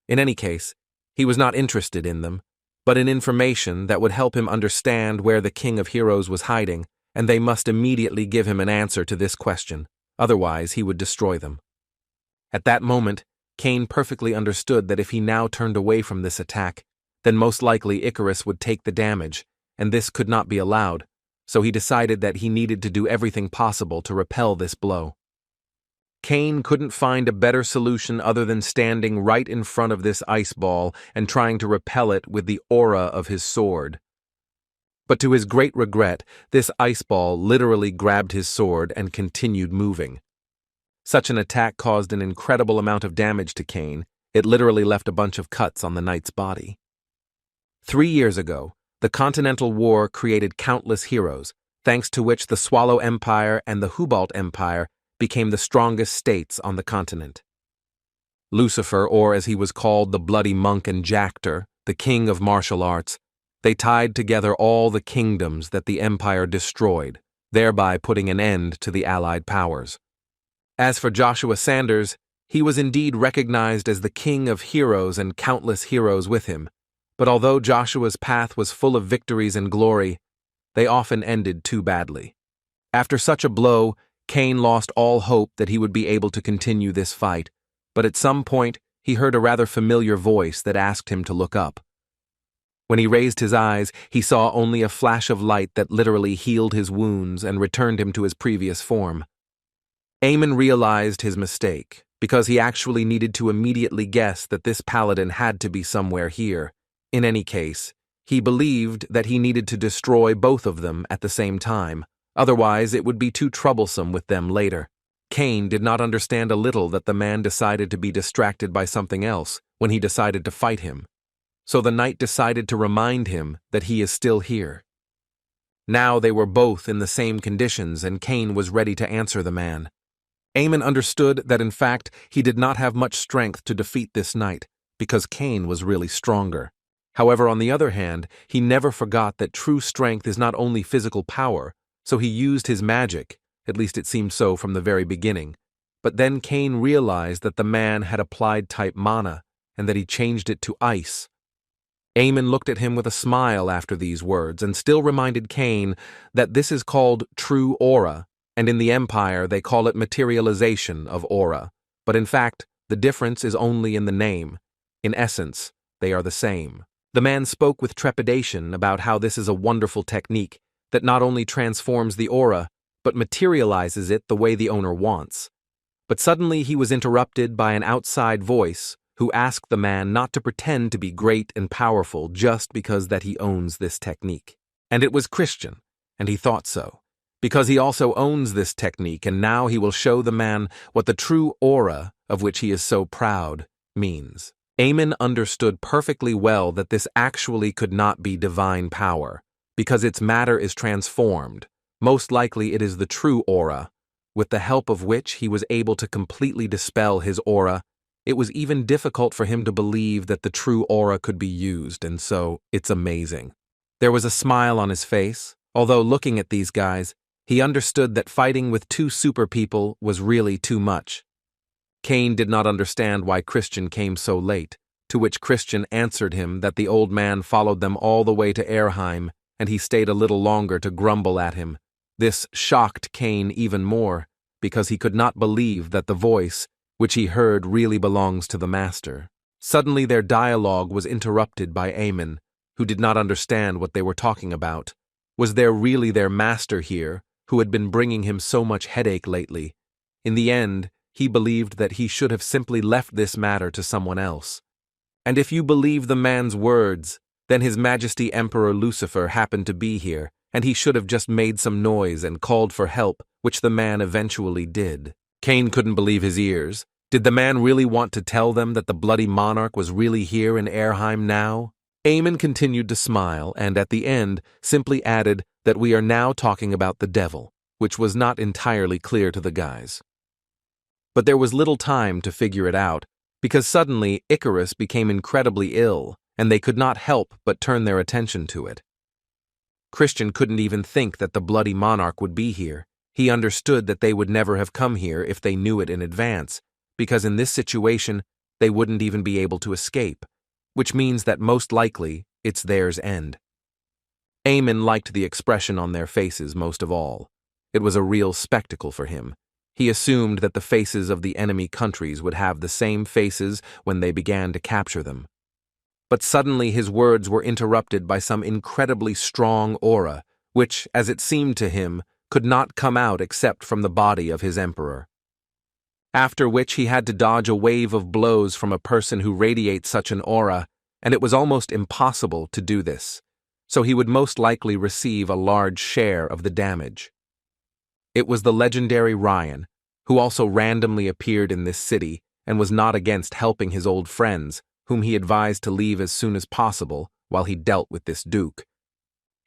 In any case, he was not interested in them, but in information that would help him understand where the King of Heroes was hiding, and they must immediately give him an answer to this question, otherwise he would destroy them. At that moment, Cain perfectly understood that if he now turned away from this attack, then most likely Icarus would take the damage, and this could not be allowed, so he decided that he needed to do everything possible to repel this blow. Cain couldn't find a better solution other than standing right in front of this ice ball and trying to repel it with the aura of his sword. But to his great regret, this ice ball literally grabbed his sword and continued moving. Such an attack caused an incredible amount of damage to Cain. It literally left a bunch of cuts on the knight's body. 3 years ago, the Continental War created countless heroes, thanks to which the Swallow Empire and the Hubalt Empire became the strongest states on the continent. Lucifer, or as he was called, the Bloody Monk and Jactor, the king of martial arts, they tied together all the kingdoms that the empire destroyed, thereby putting an end to the Allied powers. As for Joshua Sanders, he was indeed recognized as the king of heroes and countless heroes with him, but although Joshua's path was full of victories and glory, they often ended too badly. After such a blow, Cain lost all hope that he would be able to continue this fight, but at some point he heard a rather familiar voice that asked him to look up. When he raised his eyes, he saw only a flash of light that literally healed his wounds and returned him to his previous form. Aemon realized his mistake, because he actually needed to immediately guess that this paladin had to be somewhere here. In any case, he believed that he needed to destroy both of them at the same time, otherwise it would be too troublesome with them later. Cain did not understand a little that the man decided to be distracted by something else when he decided to fight him. So the knight decided to remind him that he is still here. Now they were both in the same conditions and Cain was ready to answer the man. Aemon understood that in fact he did not have much strength to defeat this knight, because Cain was really stronger. However, on the other hand, he never forgot that true strength is not only physical power, so he used his magic, at least it seemed so from the very beginning. But then Cain realized that the man had applied type mana, and that he changed it to ice. Aemon looked at him with a smile after these words, and still reminded Cain that this is called true aura, and in the Empire they call it materialization of aura. But in fact, the difference is only in the name. In essence, they are the same. The man spoke with trepidation about how this is a wonderful technique that not only transforms the aura, but materializes it the way the owner wants. But suddenly he was interrupted by an outside voice who asked the man not to pretend to be great and powerful just because that he owns this technique. And it was Christian, and he thought so, because he also owns this technique, and now he will show the man what the true aura, of which he is so proud, means. Aemon understood perfectly well that this actually could not be divine power, because its matter is transformed. Most likely it is the true aura, with the help of which he was able to completely dispel his aura. It was even difficult for him to believe that the true aura could be used, and so it's amazing. There was a smile on his face, although looking at these guys, he understood that fighting with two super people was really too much. Cain did not understand why Christian came so late, to which Christian answered him that the old man followed them all the way to Erheim, and he stayed a little longer to grumble at him. This shocked Cain even more, because he could not believe that the voice, which he heard, really belongs to the master. Suddenly their dialogue was interrupted by Aemon, who did not understand what they were talking about. Was there really their master here, who had been bringing him so much headache lately? In the end, he believed that he should have simply left this matter to someone else. And if you believe the man's words, then His Majesty Emperor Lucifer happened to be here, and he should have just made some noise and called for help, which the man eventually did. Cain couldn't believe his ears. Did the man really want to tell them that the bloody monarch was really here in Erheim now? Aemon continued to smile, and at the end simply added that we are now talking about the devil, which was not entirely clear to the guys. But there was little time to figure it out, because suddenly Icarus became incredibly ill, and they could not help but turn their attention to it. Christian couldn't even think that the bloody monarch would be here. He understood that they would never have come here if they knew it in advance, because in this situation, they wouldn't even be able to escape, which means that most likely it's theirs end. Aemon liked the expression on their faces most of all. It was a real spectacle for him. He assumed that the faces of the enemy countries would have the same faces when they began to capture them. But suddenly his words were interrupted by some incredibly strong aura, which, as it seemed to him, could not come out except from the body of his emperor. After which he had to dodge a wave of blows from a person who radiates such an aura, and it was almost impossible to do this, so he would most likely receive a large share of the damage. It was the legendary Ryan, who also randomly appeared in this city and was not against helping his old friends, whom he advised to leave as soon as possible while he dealt with this duke.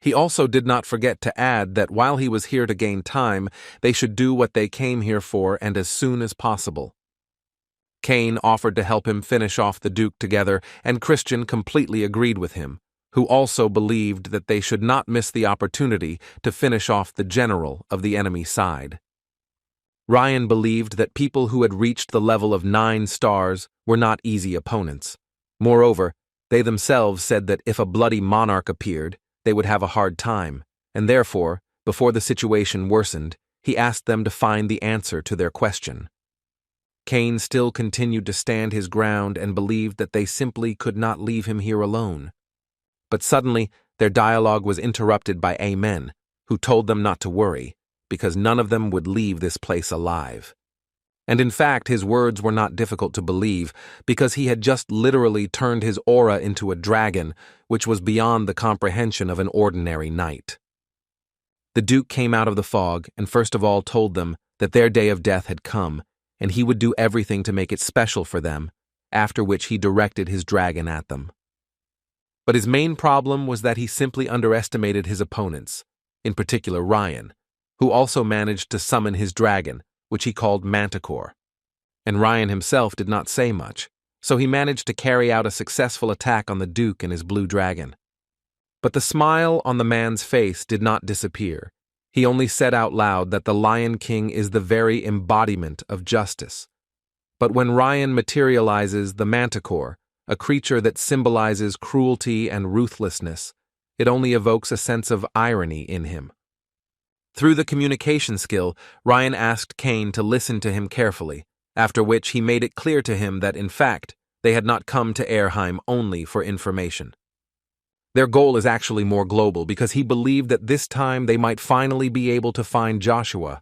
He also did not forget to add that while he was here to gain time, they should do what they came here for and as soon as possible. Cain offered to help him finish off the duke together, and Christian completely agreed with him, who also believed that they should not miss the opportunity to finish off the general of the enemy side. Ryan believed that people who had reached the level of 9 stars were not easy opponents. Moreover, they themselves said that if a bloody monarch appeared, they would have a hard time, and therefore, before the situation worsened, he asked them to find the answer to their question. Cain still continued to stand his ground and believed that they simply could not leave him here alone. But suddenly, their dialogue was interrupted by Amen, who told them not to worry, because none of them would leave this place alive. And in fact, his words were not difficult to believe, because he had just literally turned his aura into a dragon, which was beyond the comprehension of an ordinary knight. The Duke came out of the fog and first of all told them that their day of death had come, and he would do everything to make it special for them, after which he directed his dragon at them. But his main problem was that he simply underestimated his opponents, in particular Ryan, who also managed to summon his dragon, which he called Manticore. And Ryan himself did not say much, so he managed to carry out a successful attack on the Duke and his blue dragon. But the smile on the man's face did not disappear. He only said out loud that the Lion King is the very embodiment of justice. But when Ryan materializes the Manticore, a creature that symbolizes cruelty and ruthlessness, it only evokes a sense of irony in him. Through the communication skill, Ryan asked Cain to listen to him carefully, after which he made it clear to him that, in fact, they had not come to Airheim only for information. Their goal is actually more global because he believed that this time they might finally be able to find Joshua.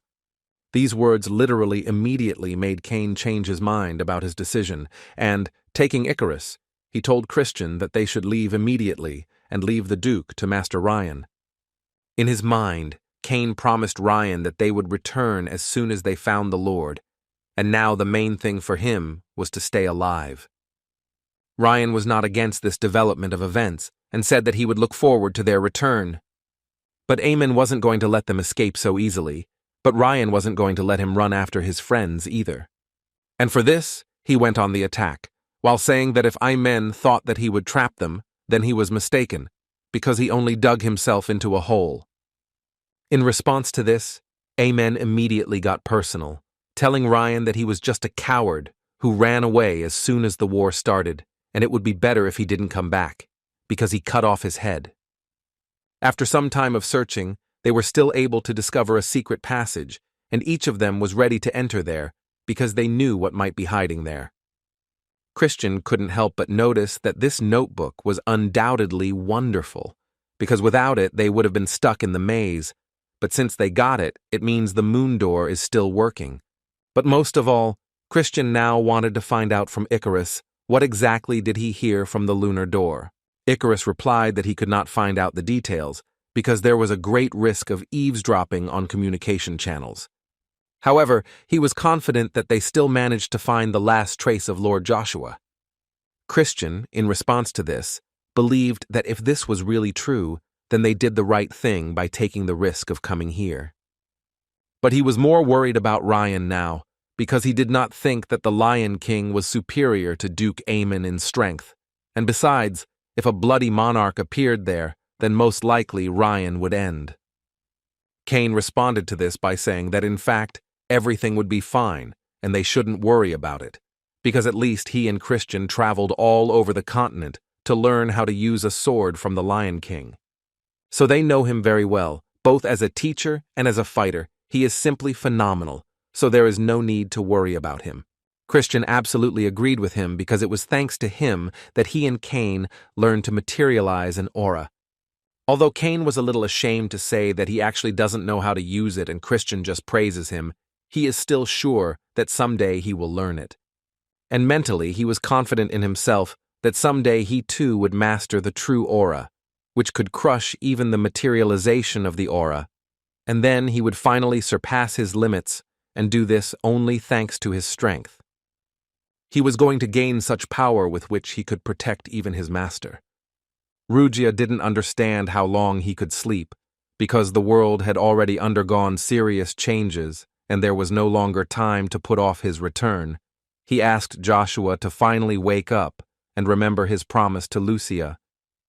These words literally immediately made Cain change his mind about his decision, and, taking Icarus, he told Christian that they should leave immediately and leave the Duke to Master Ryan. In his mind, Cain promised Ryan that they would return as soon as they found the Lord, and now the main thing for him was to stay alive. Ryan was not against this development of events and said that he would look forward to their return. But Aemon wasn't going to let them escape so easily, but Ryan wasn't going to let him run after his friends either. And for this, he went on the attack, while saying that if Aemon thought that he would trap them, then he was mistaken, because he only dug himself into a hole. In response to this, Aemon immediately got personal, telling Ryan that he was just a coward who ran away as soon as the war started, and it would be better if he didn't come back, because he cut off his head. After some time of searching, they were still able to discover a secret passage, and each of them was ready to enter there, because they knew what might be hiding there. Christian couldn't help but notice that this notebook was undoubtedly wonderful, because without it they would have been stuck in the maze. But since they got it, it means the moon door is still working. But most of all, Christian now wanted to find out from Icarus what exactly did he hear from the lunar door. Icarus replied that he could not find out the details because there was a great risk of eavesdropping on communication channels. However, he was confident that they still managed to find the last trace of Lord Joshua. Christian, in response to this, believed that if this was really true, then they did the right thing by taking the risk of coming here. But he was more worried about Ryan now, because he did not think that the Lion King was superior to Duke Aemon in strength, and besides, if a bloody monarch appeared there, then most likely Ryan would end. Cain responded to this by saying that in fact, everything would be fine, and they shouldn't worry about it, because at least he and Christian traveled all over the continent to learn how to use a sword from the Lion King. So they know him very well, both as a teacher and as a fighter. He is simply phenomenal, so there is no need to worry about him. Christian absolutely agreed with him because it was thanks to him that he and Cain learned to materialize an aura. Although Cain was a little ashamed to say that he actually doesn't know how to use it and Christian just praises him, he is still sure that someday he will learn it. And mentally, he was confident in himself that someday he too would master the true aura, which could crush even the materialization of the aura, and then he would finally surpass his limits and do this only thanks to his strength. He was going to gain such power with which he could protect even his master. Rugia didn't understand how long he could sleep, because the world had already undergone serious changes and there was no longer time to put off his return. He asked Joshua to finally wake up and remember his promise to Lucia,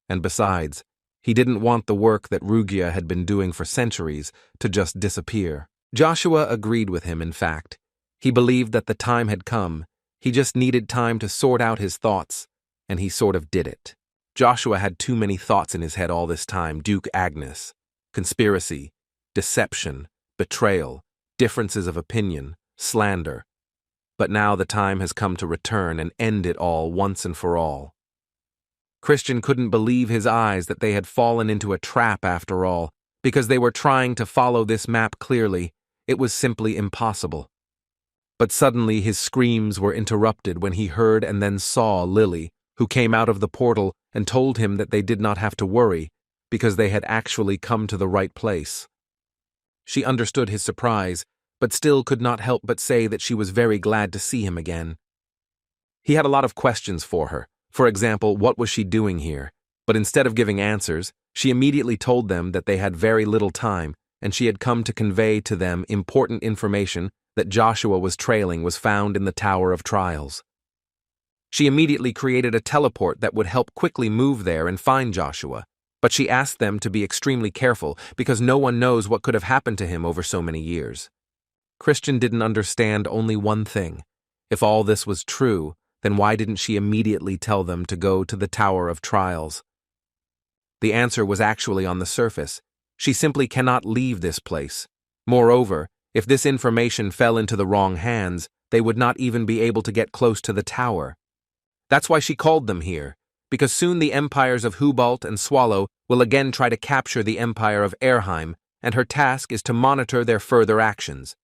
and besides, he didn't want the work that Rugia had been doing for centuries to just disappear. Joshua agreed with him, in fact. He believed that the time had come. He just needed time to sort out his thoughts, and he sort of did it. Joshua had too many thoughts in his head all this time: Duke Agnes, conspiracy, deception, betrayal, differences of opinion, slander. But now the time has come to return and end it all once and for all. Christian couldn't believe his eyes that they had fallen into a trap after all, because they were trying to follow this map clearly. It was simply impossible. But suddenly his screams were interrupted when he heard and then saw Lily, who came out of the portal and told him that they did not have to worry, because they had actually come to the right place. She understood his surprise, but still could not help but say that she was very glad to see him again. He had a lot of questions for her. For example, what was she doing here? But instead of giving answers, she immediately told them that they had very little time, and she had come to convey to them important information that Joshua was trailing was found in the Tower of Trials. She immediately created a teleport that would help quickly move there and find Joshua, but she asked them to be extremely careful because no one knows what could have happened to him over so many years. Christian didn't understand only one thing. If all this was true, then why didn't she immediately tell them to go to the Tower of Trials? The answer was actually on the surface. She simply cannot leave this place. Moreover, if this information fell into the wrong hands, they would not even be able to get close to the tower. That's why she called them here, because soon the empires of Hubalt and Swallow will again try to capture the empire of Erheim, and her task is to monitor their further actions.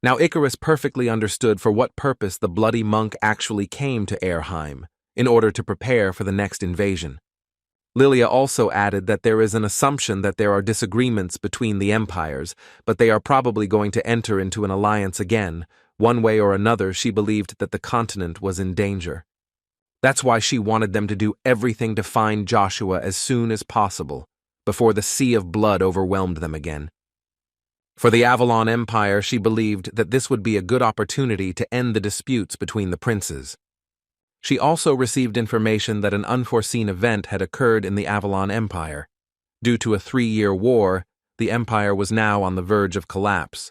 Now Icarus perfectly understood for what purpose the bloody monk actually came to Erheim, in order to prepare for the next invasion. Lilia also added that there is an assumption that there are disagreements between the empires, but they are probably going to enter into an alliance again. One way or another, she believed that the continent was in danger. That's why she wanted them to do everything to find Joshua as soon as possible, before the sea of blood overwhelmed them again. For the Avalon Empire, she believed that this would be a good opportunity to end the disputes between the princes. She also received information that an unforeseen event had occurred in the Avalon Empire. Due to a 3-year war, the empire was now on the verge of collapse.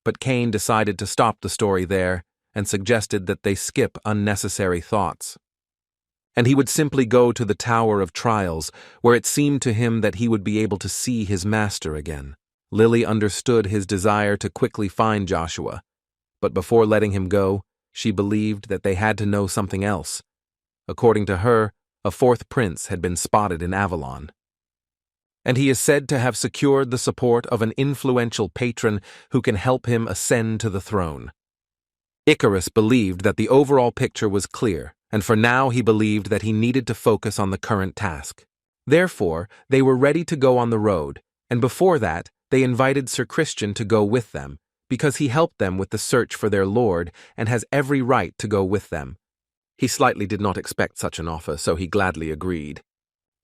But Cain decided to stop the story there and suggested that they skip unnecessary thoughts. And he would simply go to the Tower of Trials, where it seemed to him that he would be able to see his master again. Lily understood his desire to quickly find Joshua, but before letting him go, she believed that they had to know something else. According to her, a 4th prince had been spotted in Avalon. And he is said to have secured the support of an influential patron who can help him ascend to the throne. Icarus believed that the overall picture was clear, and for now he believed that he needed to focus on the current task. Therefore, they were ready to go on the road, and before that, they invited Sir Christian to go with them, because he helped them with the search for their lord and has every right to go with them. He slightly did not expect such an offer, so he gladly agreed.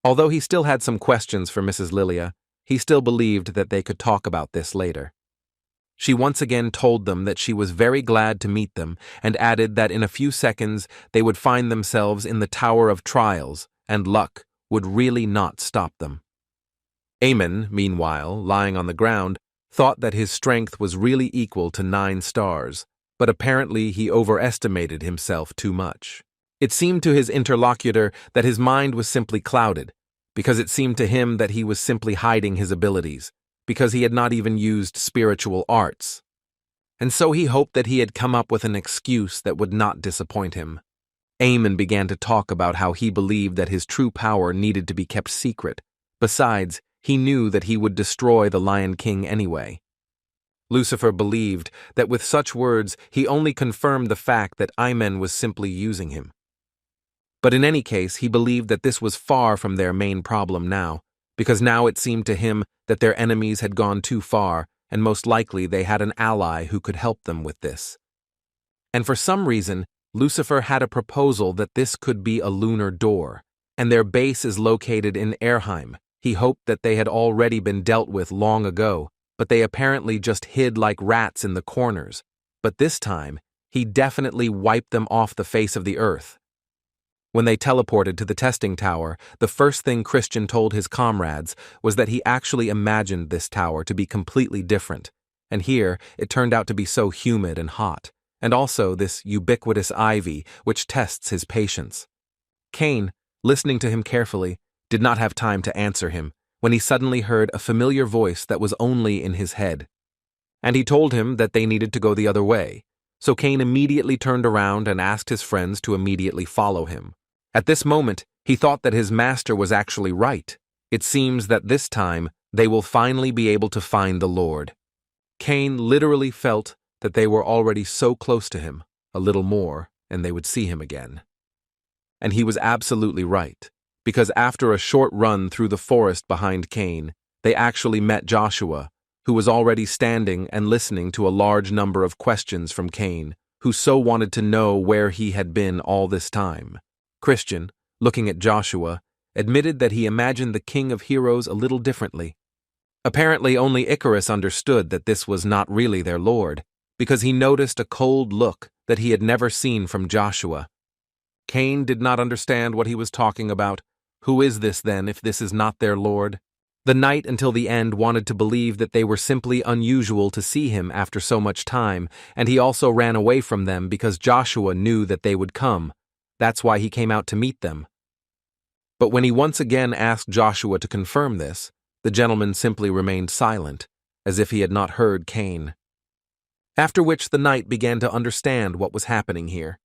Although he still had some questions for Mrs. Lilia, he still believed that they could talk about this later. She once again told them that she was very glad to meet them and added that in a few seconds they would find themselves in the Tower of Trials, and luck would really not stop them. Aemon, meanwhile, lying on the ground, thought that his strength was really equal to 9 stars, but apparently he overestimated himself too much. It seemed to his interlocutor that his mind was simply clouded, because it seemed to him that he was simply hiding his abilities, because he had not even used spiritual arts. And so he hoped that he had come up with an excuse that would not disappoint him. Aemon began to talk about how he believed that his true power needed to be kept secret. Besides, he knew that he would destroy the Lion King anyway. Lucifer believed that with such words he only confirmed the fact that Aemon was simply using him. But in any case, he believed that this was far from their main problem now, because now it seemed to him that their enemies had gone too far, and most likely they had an ally who could help them with this. And for some reason, Lucifer had a proposal that this could be a lunar door, and their base is located in Erheim. He hoped that they had already been dealt with long ago, but they apparently just hid like rats in the corners. But this time, he definitely wiped them off the face of the earth. When they teleported to the testing tower, the first thing Christian told his comrades was that he actually imagined this tower to be completely different, and here it turned out to be so humid and hot, and also this ubiquitous ivy which tests his patience. Cain, listening to him carefully, did not have time to answer him when he suddenly heard a familiar voice that was only in his head. And he told him that they needed to go the other way, so Cain immediately turned around and asked his friends to immediately follow him. At this moment, he thought that his master was actually right. It seems that this time they will finally be able to find the Lord. Cain literally felt that they were already so close to him, a little more, and they would see him again. And he was absolutely right, because after a short run through the forest behind Cain, they actually met Joshua, who was already standing and listening to a large number of questions from Cain, who so wanted to know where he had been all this time. Christian, looking at Joshua, admitted that he imagined the King of Heroes a little differently. Apparently only Icarus understood that this was not really their lord, because he noticed a cold look that he had never seen from Joshua. Cain did not understand what he was talking about. Who is this then, if this is not their lord? The knight until the end wanted to believe that they were simply unusual to see him after so much time, and he also ran away from them because Joshua knew that they would come. That's why he came out to meet them. But when he once again asked Joshua to confirm this, the gentleman simply remained silent, as if he had not heard Cain. After which the knight began to understand what was happening here.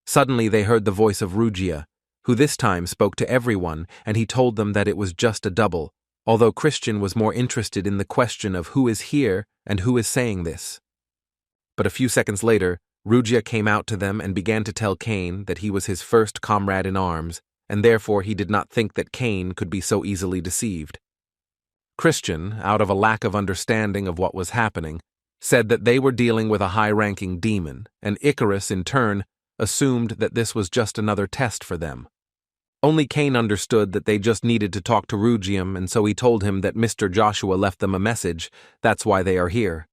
Suddenly they heard the voice of Rugia, who this time spoke to everyone, and he told them that it was just a double, although Christian was more interested in the question of who is here and who is saying this. But a few seconds later, Rugia came out to them and began to tell Cain that he was his first comrade in arms, and therefore he did not think that Cain could be so easily deceived. Christian, out of a lack of understanding of what was happening, said that they were dealing with a high-ranking demon, and Icarus, in turn, assumed that this was just another test for them. Only Cain understood that they just needed to talk to Rugium, and so he told him that Mr. Joshua left them a message. That's why they are here.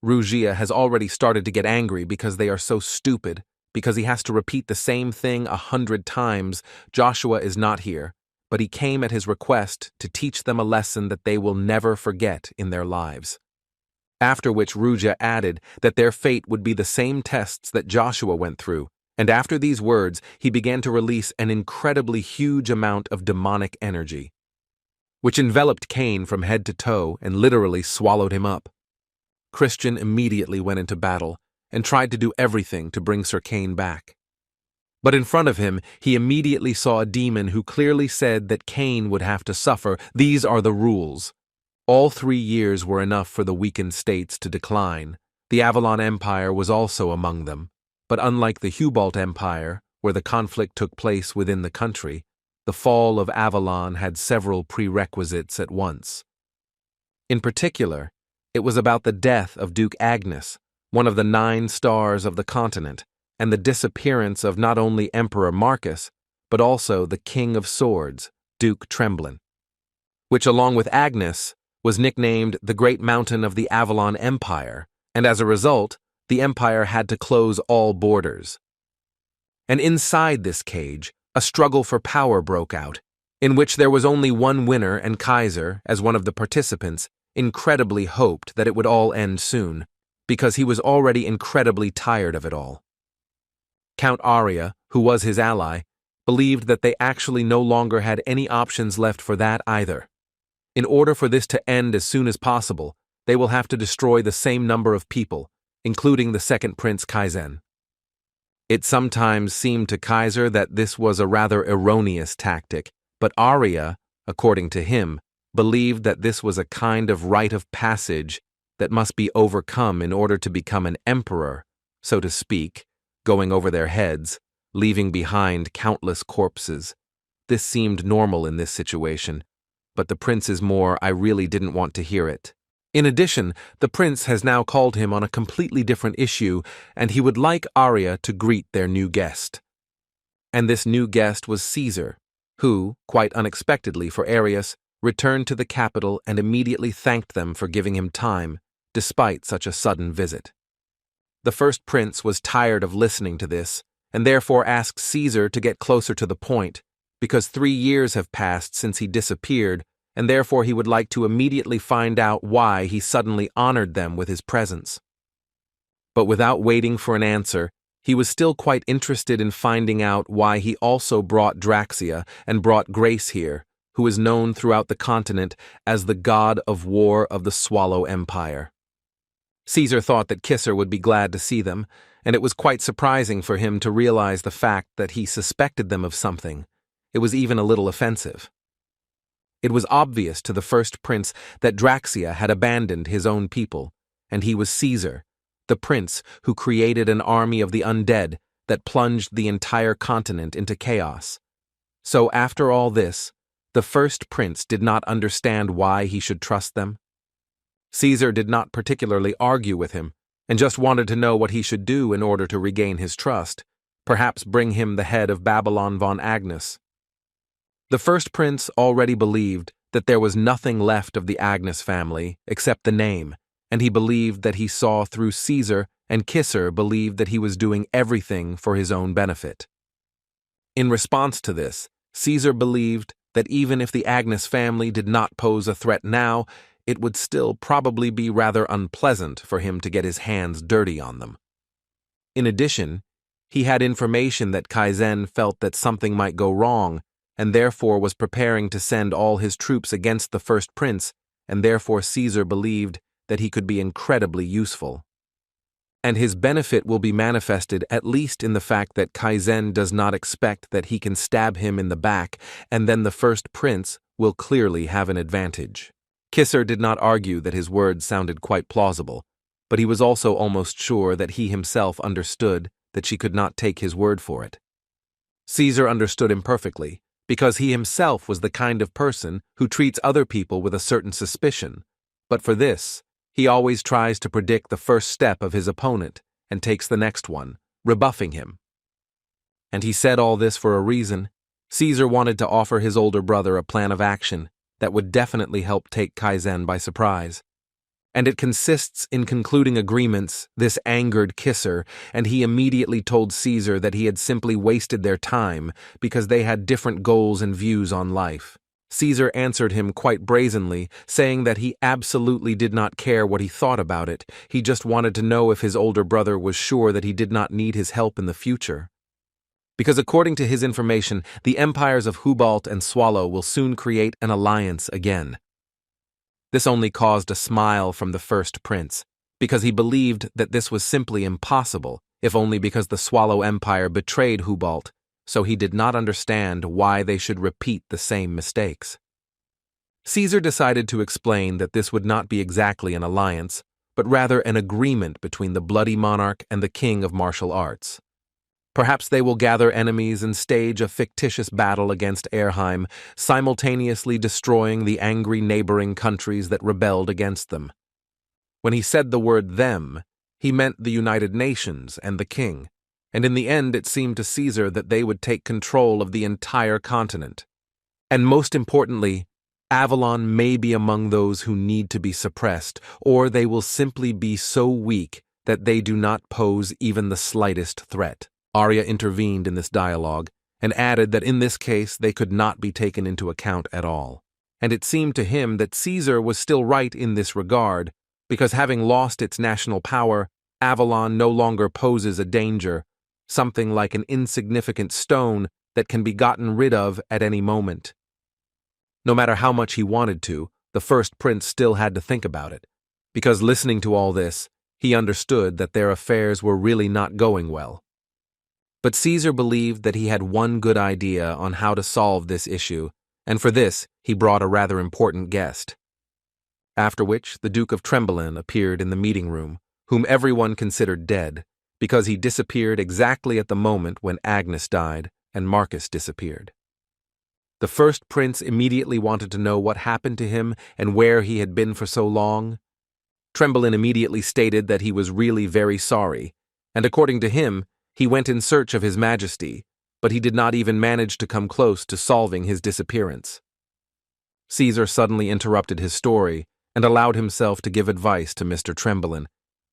Rugia has already started to get angry because they are so stupid, because he has to repeat the same thing 100 times. Joshua is not here, but he came at his request to teach them a lesson that they will never forget in their lives. After which Rugia added that their fate would be the same tests that Joshua went through, and after these words he began to release an incredibly huge amount of demonic energy, which enveloped Cain from head to toe and literally swallowed him up. Christian immediately went into battle and tried to do everything to bring Sir Cain back. But in front of him, he immediately saw a demon who clearly said that Cain would have to suffer. These are the rules. All 3 years were enough for the weakened states to decline. The Avalon Empire was also among them, but unlike the Hubalt Empire, where the conflict took place within the country, the fall of Avalon had several prerequisites at once. In particular, it was about the death of Duke Agnes, one of the 9 stars of the continent, and the disappearance of not only Emperor Marcus, but also the King of Swords, Duke Tremblin, which along with Agnes was nicknamed the Great Mountain of the Avalon Empire, and as a result, the empire had to close all borders. And inside this cage, a struggle for power broke out, in which there was only one winner, and Kaiser, as one of the participants, incredibly hoped that it would all end soon. because he was already incredibly tired of it all. Count Arya, who was his ally, believed that they actually no longer had any options left for that either. In order for this to end as soon as possible, they will have to destroy the same number of people, including the second Prince Kaizen. It sometimes seemed to Kaiser that this was a rather erroneous tactic, but Arya, according to him, believed that this was a kind of rite of passage that must be overcome in order to become an emperor, so to speak, going over their heads, leaving behind countless corpses. This seemed normal in this situation, but the prince's I really didn't want to hear it. In addition, the prince has now called him on a completely different issue, and he would like Arya to greet their new guest. And this new guest was Caesar, who, quite unexpectedly for Arius, returned to the capital and immediately thanked them for giving him time, despite such a sudden visit. The first prince was tired of listening to this, and therefore asked Caesar to get closer to the point, because 3 years have passed since he disappeared, and therefore he would like to immediately find out why he suddenly honored them with his presence. But without waiting for an answer, he was still quite interested in finding out why he also brought Draxia and brought Grace here, who is known throughout the continent as the god of war of the Swallow Empire. Caesar thought that Kisser would be glad to see them, and it was quite surprising for him to realize the fact that he suspected them of something. It was even a little offensive. It was obvious to the first prince that Draxia had abandoned his own people, and he was Caesar, the prince who created an army of the undead that plunged the entire continent into chaos. So after all this, the first prince did not understand why he should trust them. Caesar did not particularly argue with him, and just wanted to know what he should do in order to regain his trust, perhaps bring him the head of Babylon von Agnes. The first prince already believed that there was nothing left of the Agnes family except the name, and he believed that he saw through Caesar, and Kisser believed that he was doing everything for his own benefit. In response to this, Caesar believed that even if the Agnes family did not pose a threat now, it would still probably be rather unpleasant for him to get his hands dirty on them. In addition, he had information that Kaizen felt that something might go wrong, and therefore was preparing to send all his troops against the first prince, and therefore Caesar believed that he could be incredibly useful. And his benefit will be manifested at least in the fact that Kaizen does not expect that he can stab him in the back, and then the first prince will clearly have an advantage. Kisser did not argue that his words sounded quite plausible, but he was also almost sure that he himself understood that she could not take his word for it. Caesar understood him perfectly, because he himself was the kind of person who treats other people with a certain suspicion, but for this, he always tries to predict the first step of his opponent and takes the next one, rebuffing him. And he said all this for a reason. Caesar wanted to offer his older brother a plan of action that would definitely help take Kaizen by surprise. And it consists in concluding agreements. This angered Kisser, and he immediately told Caesar that he had simply wasted their time because they had different goals and views on life. Caesar answered him quite brazenly, saying that he absolutely did not care what he thought about it, he just wanted to know if his older brother was sure that he did not need his help in the future. Because according to his information, the empires of Hubalt and Swallow will soon create an alliance again. This only caused a smile from the first prince, because he believed that this was simply impossible, if only because the Swallow Empire betrayed Hubalt, so he did not understand why they should repeat the same mistakes. Caesar decided to explain that this would not be exactly an alliance, but rather an agreement between the bloody monarch and the king of martial arts. Perhaps they will gather enemies and stage a fictitious battle against Erheim, simultaneously destroying the angry neighboring countries that rebelled against them. When he said the word them, he meant the United Nations and the king, and in the end it seemed to Caesar that they would take control of the entire continent. And most importantly, Avalon may be among those who need to be suppressed, or they will simply be so weak that they do not pose even the slightest threat. Arya intervened in this dialogue, and added that in this case they could not be taken into account at all. And it seemed to him that Caesar was still right in this regard, because having lost its national power, Avalon no longer poses a danger, something like an insignificant stone that can be gotten rid of at any moment. No matter how much he wanted to, the first prince still had to think about it, because listening to all this, he understood that their affairs were really not going well. But Caesar believed that he had one good idea on how to solve this issue, and for this he brought a rather important guest. After which, the Duke of Tremblein appeared in the meeting room, whom everyone considered dead, because he disappeared exactly at the moment when Agnes died and Marcus disappeared. The first prince immediately wanted to know what happened to him and where he had been for so long. Tremblein immediately stated that he was really very sorry, and according to him, he went in search of His Majesty, but he did not even manage to come close to solving his disappearance. Caesar suddenly interrupted his story and allowed himself to give advice to Mr. Tremblein,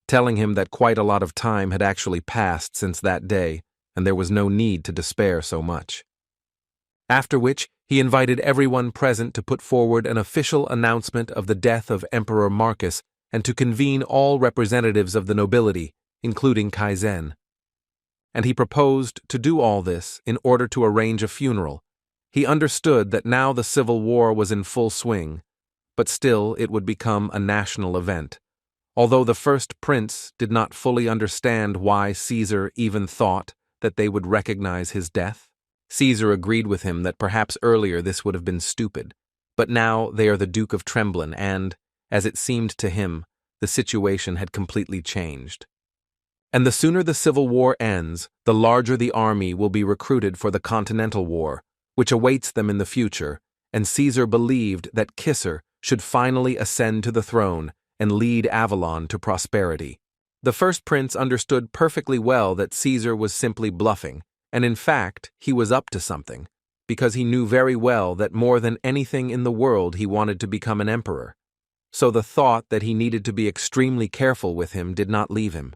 telling him that quite a lot of time had actually passed since that day, and there was no need to despair so much. After which, he invited everyone present to put forward an official announcement of the death of Emperor Marcus and to convene all representatives of the nobility, including Kaizen. And he proposed to do all this in order to arrange a funeral. He understood that now the civil war was in full swing, but still it would become a national event. Although the first prince did not fully understand why Caesar even thought that they would recognize his death, Caesar agreed with him that perhaps earlier this would have been stupid, but now they are the Duke of Tremblein and, as it seemed to him, the situation had completely changed. And the sooner the civil war ends, the larger the army will be recruited for the Continental War, which awaits them in the future, and Caesar believed that Kisser should finally ascend to the throne and lead Avalon to prosperity. The first prince understood perfectly well that Caesar was simply bluffing, and in fact, he was up to something, because he knew very well that more than anything in the world he wanted to become an emperor. So the thought that he needed to be extremely careful with him did not leave him.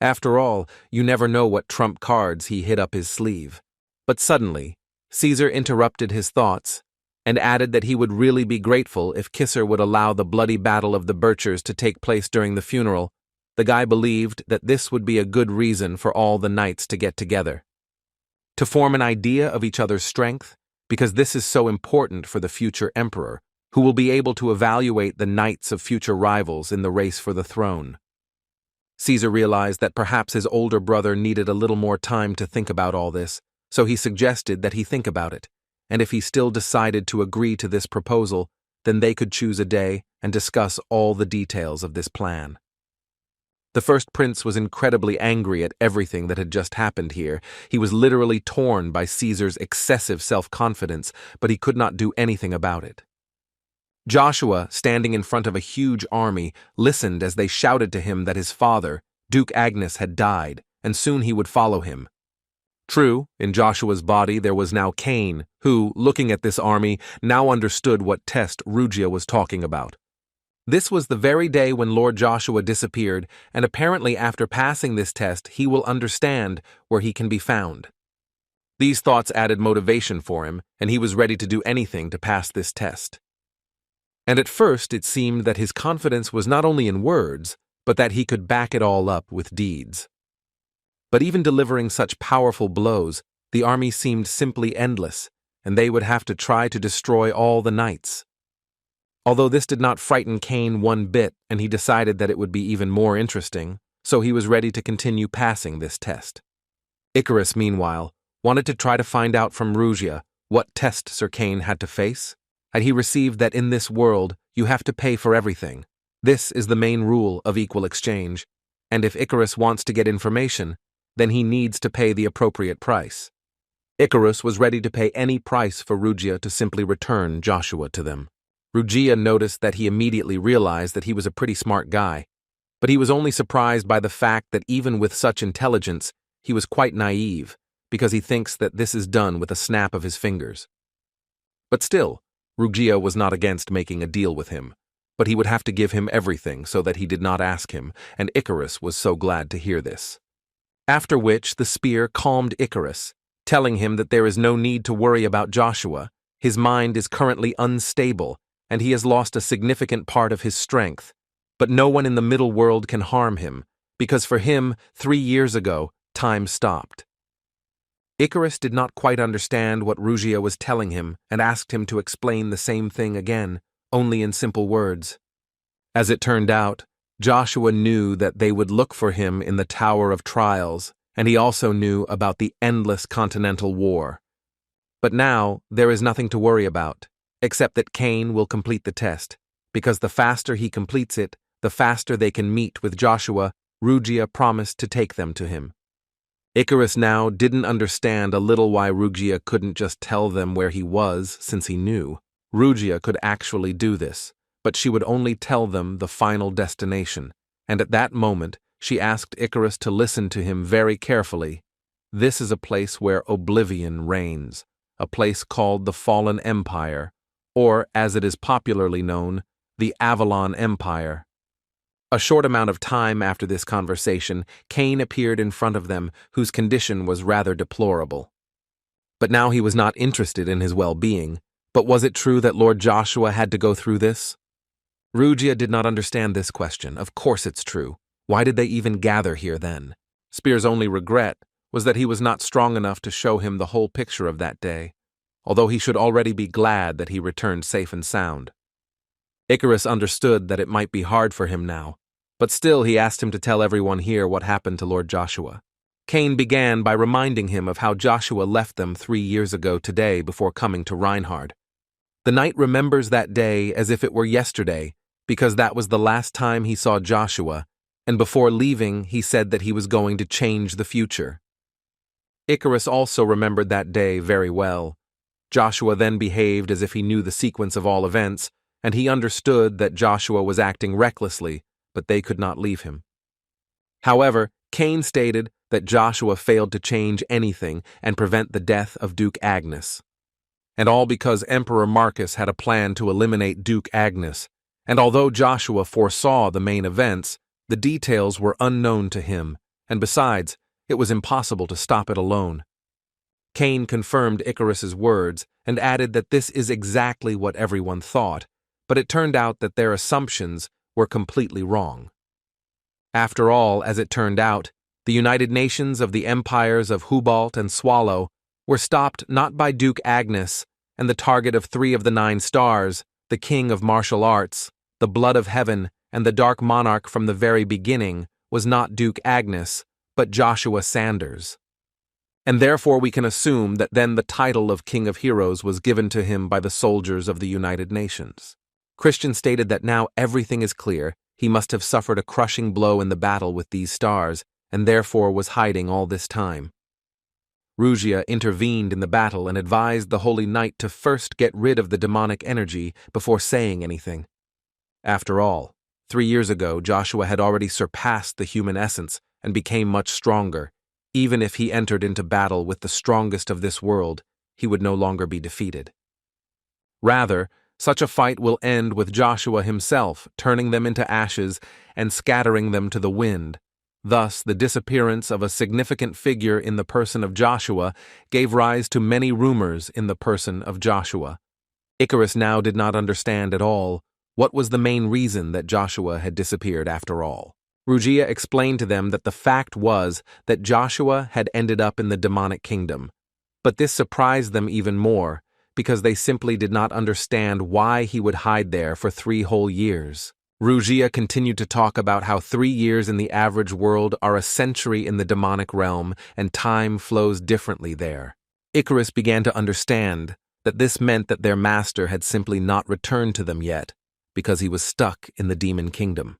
After all, you never know what trump cards he hid up his sleeve. But suddenly, Caesar interrupted his thoughts and added that he would really be grateful if Kisser would allow the bloody battle of the Birchers to take place during the funeral. The guy believed that this would be a good reason for all the knights to get together, to form an idea of each other's strength, because this is so important for the future emperor, who will be able to evaluate the knights of future rivals in the race for the throne. Caesar realized that perhaps his older brother needed a little more time to think about all this, so he suggested that he think about it, and if he still decided to agree to this proposal, then they could choose a day and discuss all the details of this plan. The first prince was incredibly angry at everything that had just happened here. He was literally torn by Caesar's excessive self-confidence, but he could not do anything about it. Joshua, standing in front of a huge army, listened as they shouted to him that his father, Duke Agnes, had died, and soon he would follow him. True, in Joshua's body there was now Cain, who, looking at this army, now understood what test Rugia was talking about. This was the very day when Lord Joshua disappeared, and apparently after passing this test he will understand where he can be found. These thoughts added motivation for him, and he was ready to do anything to pass this test. And at first it seemed that his confidence was not only in words, but that he could back it all up with deeds. But even delivering such powerful blows, the army seemed simply endless, and they would have to try to destroy all the knights. Although this did not frighten Cain one bit, and he decided that it would be even more interesting, so he was ready to continue passing this test. Icarus, meanwhile, wanted to try to find out from Rugia what test Sir Cain had to face, and he received that in this world you have to pay for everything. This is the main rule of equal exchange, and if Icarus wants to get information, then he needs to pay the appropriate price. Icarus was ready to pay any price for Rugia to simply return Joshua to them. Rugia noticed that he immediately realized that he was a pretty smart guy, but he was only surprised by the fact that even with such intelligence, he was quite naive, because he thinks that this is done with a snap of his fingers. But still, Rugia was not against making a deal with him, but he would have to give him everything so that he did not ask him, and Icarus was so glad to hear this. After which the spear calmed Icarus, telling him that there is no need to worry about Joshua. His mind is currently unstable, and he has lost a significant part of his strength. but no one in the middle world can harm him, because for him, 3 years ago, time stopped. Icarus did not quite understand what Rugia was telling him and asked him to explain the same thing again, only in simple words. As it turned out, Joshua knew that they would look for him in the Tower of Trials, and he also knew about the endless Continental War. But now, there is nothing to worry about, except that Cain will complete the test, because the faster he completes it, the faster they can meet with Joshua. Rugia promised to take them to him. Icarus now didn't understand a little why Rugia couldn't just tell them where he was, since he knew. Rugia could actually do this, but she would only tell them the final destination, and at that moment she asked Icarus to listen to him very carefully. This is a place where oblivion reigns, a place called the Fallen Empire, or, as it is popularly known, the Avalon Empire. A short amount of time after this conversation, Cain appeared in front of them, whose condition was rather deplorable. But now he was not interested in his well-being. But was it true that Lord Joshua had to go through this? Rugia did not understand this question. Of course it's true. Why did they even gather here then? Spear's only regret was that he was not strong enough to show him the whole picture of that day, although he should already be glad that he returned safe and sound. Icarus understood that it might be hard for him now, but still he asked him to tell everyone here what happened to Lord Joshua. Cain began by reminding him of how Joshua left them 3 years ago today before coming to Reinhard. The knight remembers that day as if it were yesterday, because that was the last time he saw Joshua, and before leaving he said that he was going to change the future. Icarus also remembered that day very well. Joshua then behaved as if he knew the sequence of all events, and he understood that Joshua was acting recklessly, but they could not leave him. However, Cain stated that Joshua failed to change anything and prevent the death of Duke Agnes. And all because Emperor Marcus had a plan to eliminate Duke Agnes, and although Joshua foresaw the main events, the details were unknown to him, and besides, it was impossible to stop it alone. Cain confirmed Icarus's words and added that this is exactly what everyone thought, but it turned out that their assumptions were completely wrong. After all, as it turned out, the United Nations of the empires of Hubalt and Swallow were stopped not by Duke Agnes, and the target of 3 of the 9 stars, the king of martial arts, the blood of heaven, and the dark monarch from the very beginning, was not Duke Agnes, but Joshua Sanders. And therefore we can assume that then the title of King of Heroes was given to him by the soldiers of the United Nations. Christian stated that now everything is clear. He must have suffered a crushing blow in the battle with these stars, and therefore was hiding all this time. Rugia intervened in the battle and advised the Holy Knight to first get rid of the demonic energy before saying anything. After all, 3 years ago Joshua had already surpassed the human essence and became much stronger. Even if he entered into battle with the strongest of this world, he would no longer be defeated. Rather, such a fight will end with Joshua himself turning them into ashes and scattering them to the wind. Thus, the disappearance of a significant figure in the person of Joshua gave rise to many rumors in the person of Joshua. Icarus now did not understand at all what was the main reason that Joshua had disappeared after all. Rugia explained to them that the fact was that Joshua had ended up in the demonic kingdom, but this surprised them even more, because they simply did not understand why he would hide there for 3 whole years. Rugia continued to talk about how 3 years in the average world are a century in the demonic realm, and time flows differently there. Icarus began to understand that this meant that their master had simply not returned to them yet, because he was stuck in the demon kingdom.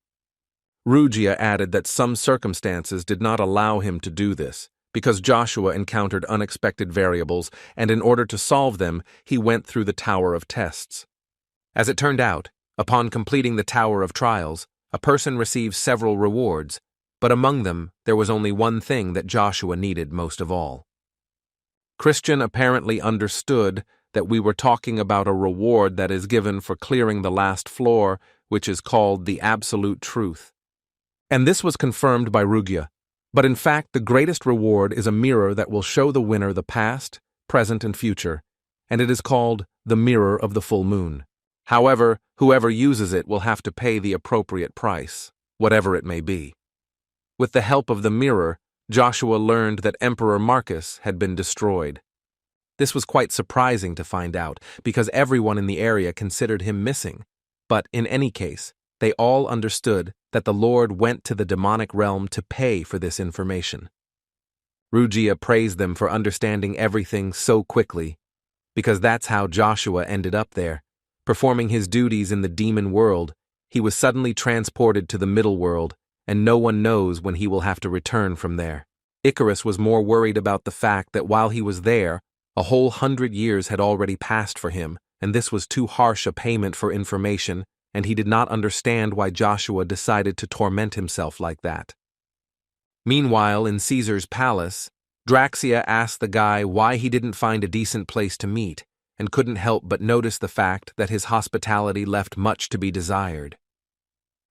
Rugia added that some circumstances did not allow him to do this, because Joshua encountered unexpected variables, and in order to solve them, he went through the Tower of Tests. As it turned out, upon completing the Tower of Trials, a person receives several rewards, but among them there was only one thing that Joshua needed most of all. Christian apparently understood that we were talking about a reward that is given for clearing the last floor, which is called the Absolute Truth. And this was confirmed by Rugia. But in fact, the greatest reward is a mirror that will show the winner the past, present, and future, and it is called the Mirror of the Full Moon. However, whoever uses it will have to pay the appropriate price, whatever it may be. With the help of the mirror, Joshua learned that Emperor Marcus had been destroyed. This was quite surprising to find out, because everyone in the area considered him missing. But in any case, they all understood that the Lord went to the demonic realm to pay for this information. Rugia praised them for understanding everything so quickly, because that's how Joshua ended up there. Performing his duties in the demon world, he was suddenly transported to the middle world, and no one knows when he will have to return from there. Icarus was more worried about the fact that while he was there, a whole 100 years had already passed for him, and this was too harsh a payment for information, and he did not understand why Joshua decided to torment himself like that. Meanwhile, in Caesar's palace, Draxia asked the guy why he didn't find a decent place to meet, and couldn't help but notice the fact that his hospitality left much to be desired.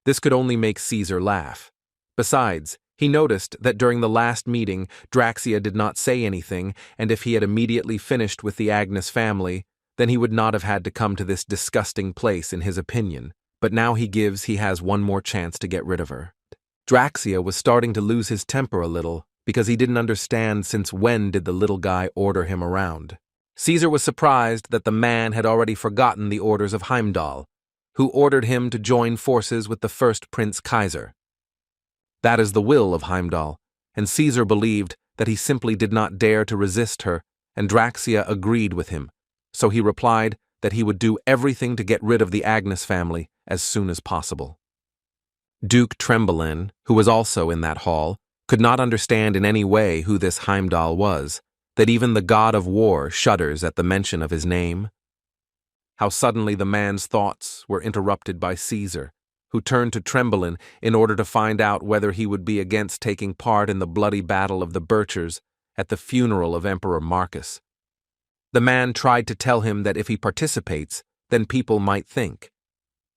This could only make Caesar laugh. Besides, he noticed that during the last meeting, Draxia did not say anything, and if he had immediately finished with the Agnes family, then he would not have had to come to this disgusting place in his opinion, but now he has one more chance to get rid of her. Draxia was starting to lose his temper a little, because he didn't understand since when did the little guy order him around. Caesar was surprised that the man had already forgotten the orders of Heimdall, who ordered him to join forces with the first Prince Kaiser. That is the will of Heimdall, and Caesar believed that he simply did not dare to resist her, and Draxia agreed with him, so he replied that he would do everything to get rid of the Agnes family as soon as possible. Duke Trembelin, who was also in that hall, could not understand in any way who this Heimdall was, that even the god of war shudders at the mention of his name. How suddenly the man's thoughts were interrupted by Caesar, who turned to Trembelin in order to find out whether he would be against taking part in the bloody battle of the Birchers at the funeral of Emperor Marcus. The man tried to tell him that if he participates, then people might think.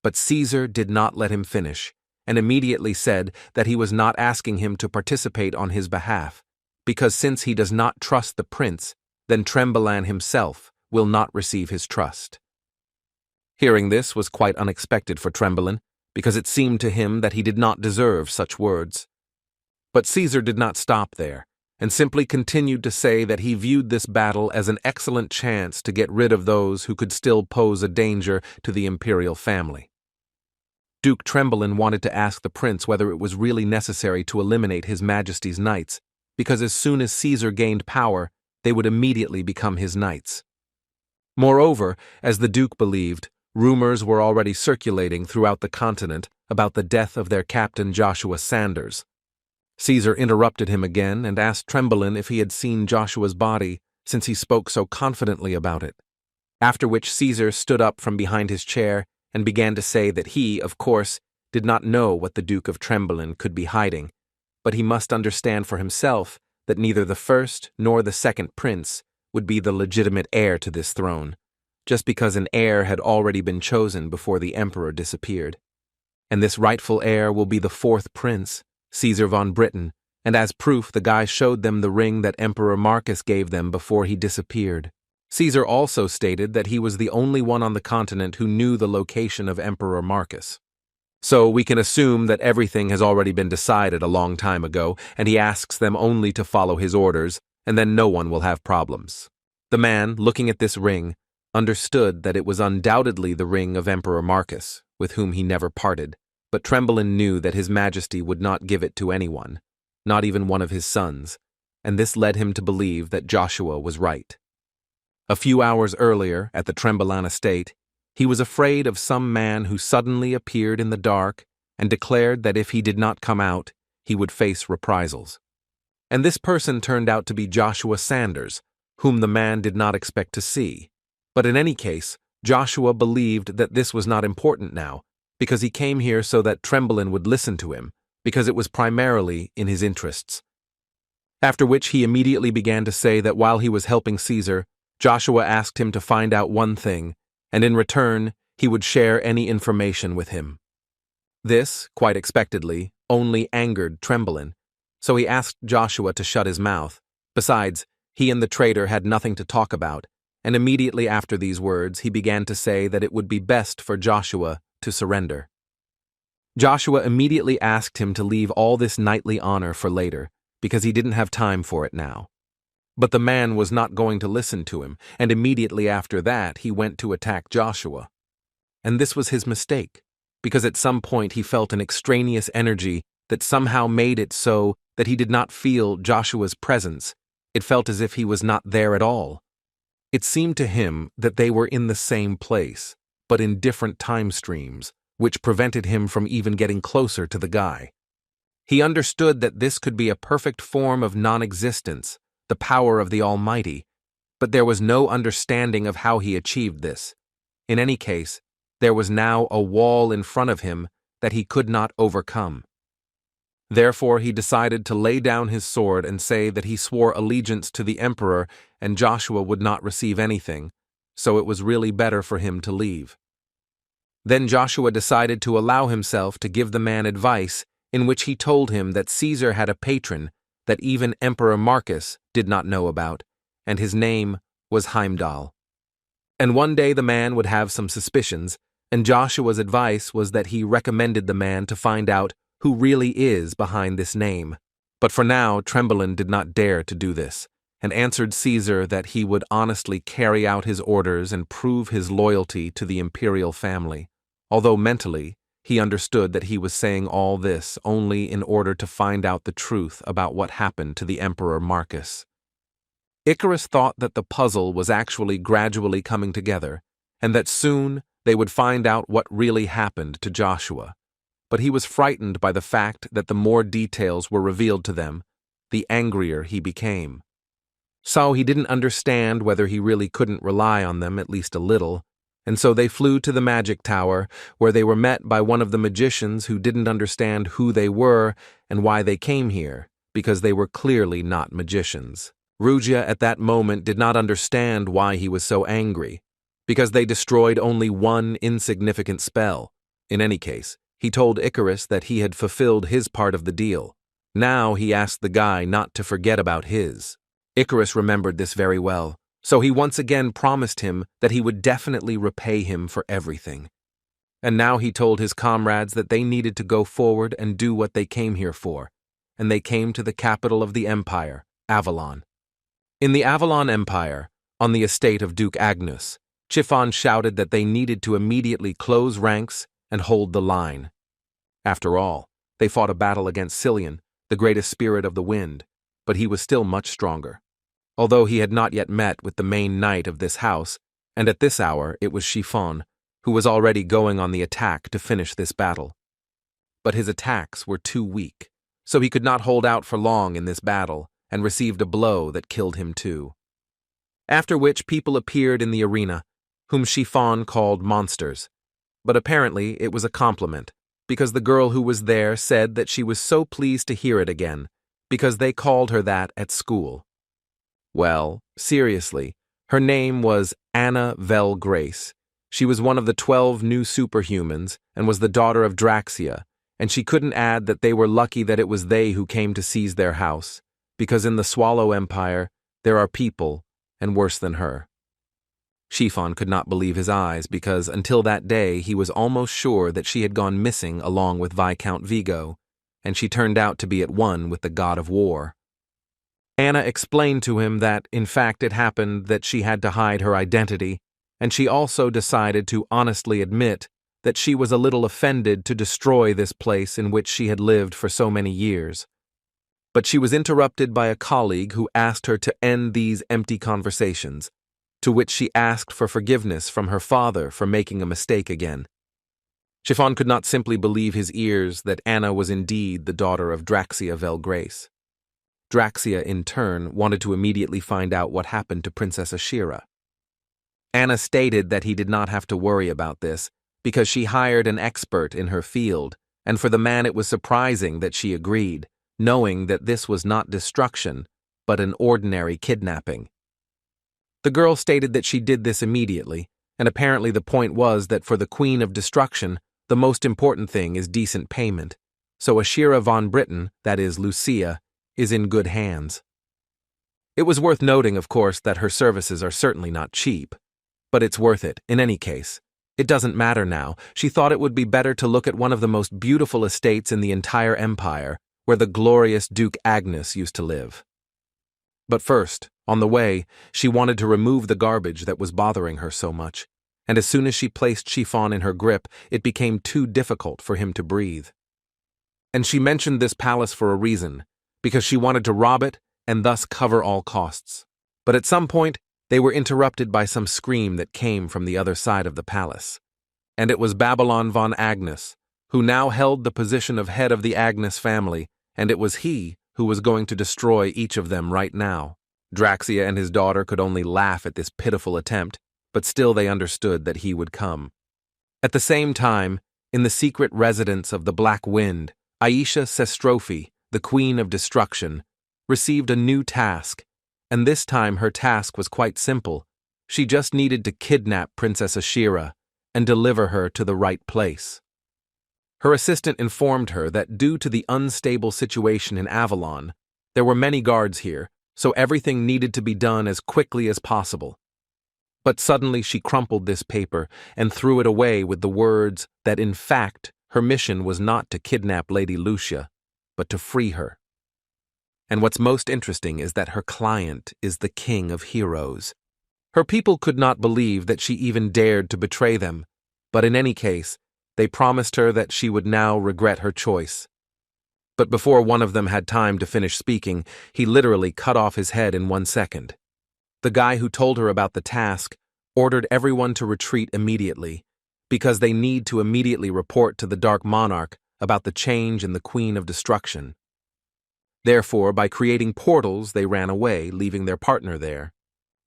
But Caesar did not let him finish, and immediately said that he was not asking him to participate on his behalf, because since he does not trust the prince, then Trembelin himself will not receive his trust. Hearing this was quite unexpected for Trembelin, because it seemed to him that he did not deserve such words. But Caesar did not stop there, and simply continued to say that he viewed this battle as an excellent chance to get rid of those who could still pose a danger to the imperial family. Duke Trembelin wanted to ask the prince whether it was really necessary to eliminate His Majesty's knights, because as soon as Caesar gained power, they would immediately become his knights. Moreover, as the Duke believed, rumors were already circulating throughout the continent about the death of their captain Joshua Sanders. Caesar interrupted him again and asked Trembelin if he had seen Joshua's body, since he spoke so confidently about it. After which Caesar stood up from behind his chair and began to say that he, of course, did not know what the Duke of Trembelin could be hiding, but he must understand for himself that neither the first nor the second prince would be the legitimate heir to this throne, just because an heir had already been chosen before the emperor disappeared. And this rightful heir will be the fourth prince, Caesar von Britain, and as proof the guy showed them the ring that Emperor Marcus gave them before he disappeared. Caesar also stated that he was the only one on the continent who knew the location of Emperor Marcus. So we can assume that everything has already been decided a long time ago, and he asks them only to follow his orders, and then no one will have problems. The man, looking at this ring, understood that it was undoubtedly the ring of Emperor Marcus, with whom he never parted, but Trembelin knew that His Majesty would not give it to anyone, not even one of his sons, and this led him to believe that Joshua was right. A few hours earlier, at the Trembelin estate, he was afraid of some man who suddenly appeared in the dark and declared that if he did not come out, he would face reprisals. And this person turned out to be Joshua Sanders, whom the man did not expect to see. But in any case, Joshua believed that this was not important now, because he came here so that Trembelin would listen to him, because it was primarily in his interests. After which he immediately began to say that while he was helping Caesar, Joshua asked him to find out one thing, and in return, he would share any information with him. This, quite expectedly, only angered Trembelin, so he asked Joshua to shut his mouth. Besides, he and the traitor had nothing to talk about, and immediately after these words he began to say that it would be best for Joshua to surrender. Joshua immediately asked him to leave all this knightly honor for later, because he didn't have time for it now. But the man was not going to listen to him, and immediately after that he went to attack Joshua. And this was his mistake, because at some point he felt an extraneous energy that somehow made it so that he did not feel Joshua's presence. It felt as if he was not there at all. It seemed to him that they were in the same place, but in different time streams, which prevented him from even getting closer to the guy. He understood that this could be a perfect form of non-existence, the power of the Almighty, but there was no understanding of how he achieved this. In any case, there was now a wall in front of him that he could not overcome. Therefore, he decided to lay down his sword and say that he swore allegiance to the emperor and Joshua would not receive anything, so it was really better for him to leave. Then Joshua decided to allow himself to give the man advice in which he told him that Caesar had a patron that even Emperor Marcus did not know about, and his name was Heimdall. And one day the man would have some suspicions, and Joshua's advice was that he recommended the man to find out who really is behind this name. But for now, Trembling did not dare to do this, and answered Caesar that he would honestly carry out his orders and prove his loyalty to the Imperial family, although mentally he understood that he was saying all this only in order to find out the truth about what happened to the Emperor Marcus. Icarus thought that the puzzle was actually gradually coming together, and that soon they would find out what really happened to Joshua. But he was frightened by the fact that the more details were revealed to them, the angrier he became. So he didn't understand whether he really couldn't rely on them at least a little, and so they flew to the magic tower, where they were met by one of the magicians who didn't understand who they were and why they came here, because they were clearly not magicians. Rugia at that moment did not understand why he was so angry, because they destroyed only one insignificant spell. In any case, he told Icarus that he had fulfilled his part of the deal. Now he asked the guy not to forget about his. Icarus remembered this very well, so he once again promised him that he would definitely repay him for everything. And now he told his comrades that they needed to go forward and do what they came here for, and they came to the capital of the empire, Avalon. In the Avalon Empire, on the estate of Duke Agnus, Chiffon shouted that they needed to immediately close ranks and hold the line. After all, they fought a battle against Cillian, the greatest spirit of the wind, but he was still much stronger. Although he had not yet met with the main knight of this house, and at this hour it was Chiffon, who was already going on the attack to finish this battle. But his attacks were too weak, so he could not hold out for long in this battle, and received a blow that killed him too. After which people appeared in the arena, whom Chiffon called monsters. But apparently it was a compliment, because the girl who was there said that she was so pleased to hear it again, because they called her that at school. Well, seriously, her name was Anna Vel Grace. She was one of the 12 new superhumans and was the daughter of Draxia, and she couldn't add that they were lucky that it was they who came to seize their house, because in the Swallow Empire there are people, and worse than her. Chiffon could not believe his eyes because until that day he was almost sure that she had gone missing along with Viscount Vigo, and she turned out to be at one with the god of war. Anna explained to him that, in fact, it happened that she had to hide her identity, and she also decided to honestly admit that she was a little offended to destroy this place in which she had lived for so many years. But she was interrupted by a colleague who asked her to end these empty conversations, to which she asked for forgiveness from her father for making a mistake again. Chiffon could not simply believe his ears that Anna was indeed the daughter of Draxia Vel Grace. Draxia, in turn, wanted to immediately find out what happened to Princess Ashira. Anna stated that he did not have to worry about this, because she hired an expert in her field, and for the man it was surprising that she agreed, knowing that this was not destruction, but an ordinary kidnapping. The girl stated that she did this immediately, and apparently the point was that for the Queen of Destruction, the most important thing is decent payment, so Ashira von Britain, that is Lucia, is in good hands. It was worth noting, of course, that her services are certainly not cheap. But it's worth it, in any case. It doesn't matter now. She thought it would be better to look at one of the most beautiful estates in the entire empire, where the glorious Duke Agnes used to live. But first, on the way, she wanted to remove the garbage that was bothering her so much, and as soon as she placed Chiffon in her grip, it became too difficult for him to breathe. And she mentioned this palace for a reason, because she wanted to rob it and thus cover all costs. But at some point, they were interrupted by some scream that came from the other side of the palace. And it was Babylon von Agnes, who now held the position of head of the Agnes family, and it was he who was going to destroy each of them right now. Draxia and his daughter could only laugh at this pitiful attempt, but still they understood that he would come. At the same time, in the secret residence of the Black Wind, Aisha Sestrophi, the Queen of Destruction, received a new task, and this time her task was quite simple. She just needed to kidnap Princess Ashira and deliver her to the right place. Her assistant informed her that due to the unstable situation in Avalon, there were many guards here, so everything needed to be done as quickly as possible. But suddenly she crumpled this paper and threw it away with the words that in fact her mission was not to kidnap Lady Lucia, but to free her. And what's most interesting is that her client is the king of heroes. Her people could not believe that she even dared to betray them, but in any case, they promised her that she would now regret her choice. But before one of them had time to finish speaking, he literally cut off his head in 1 second. The guy who told her about the task ordered everyone to retreat immediately, because they need to immediately report to the Dark Monarch about the change in the Queen of Destruction. Therefore, by creating portals, they ran away, leaving their partner there.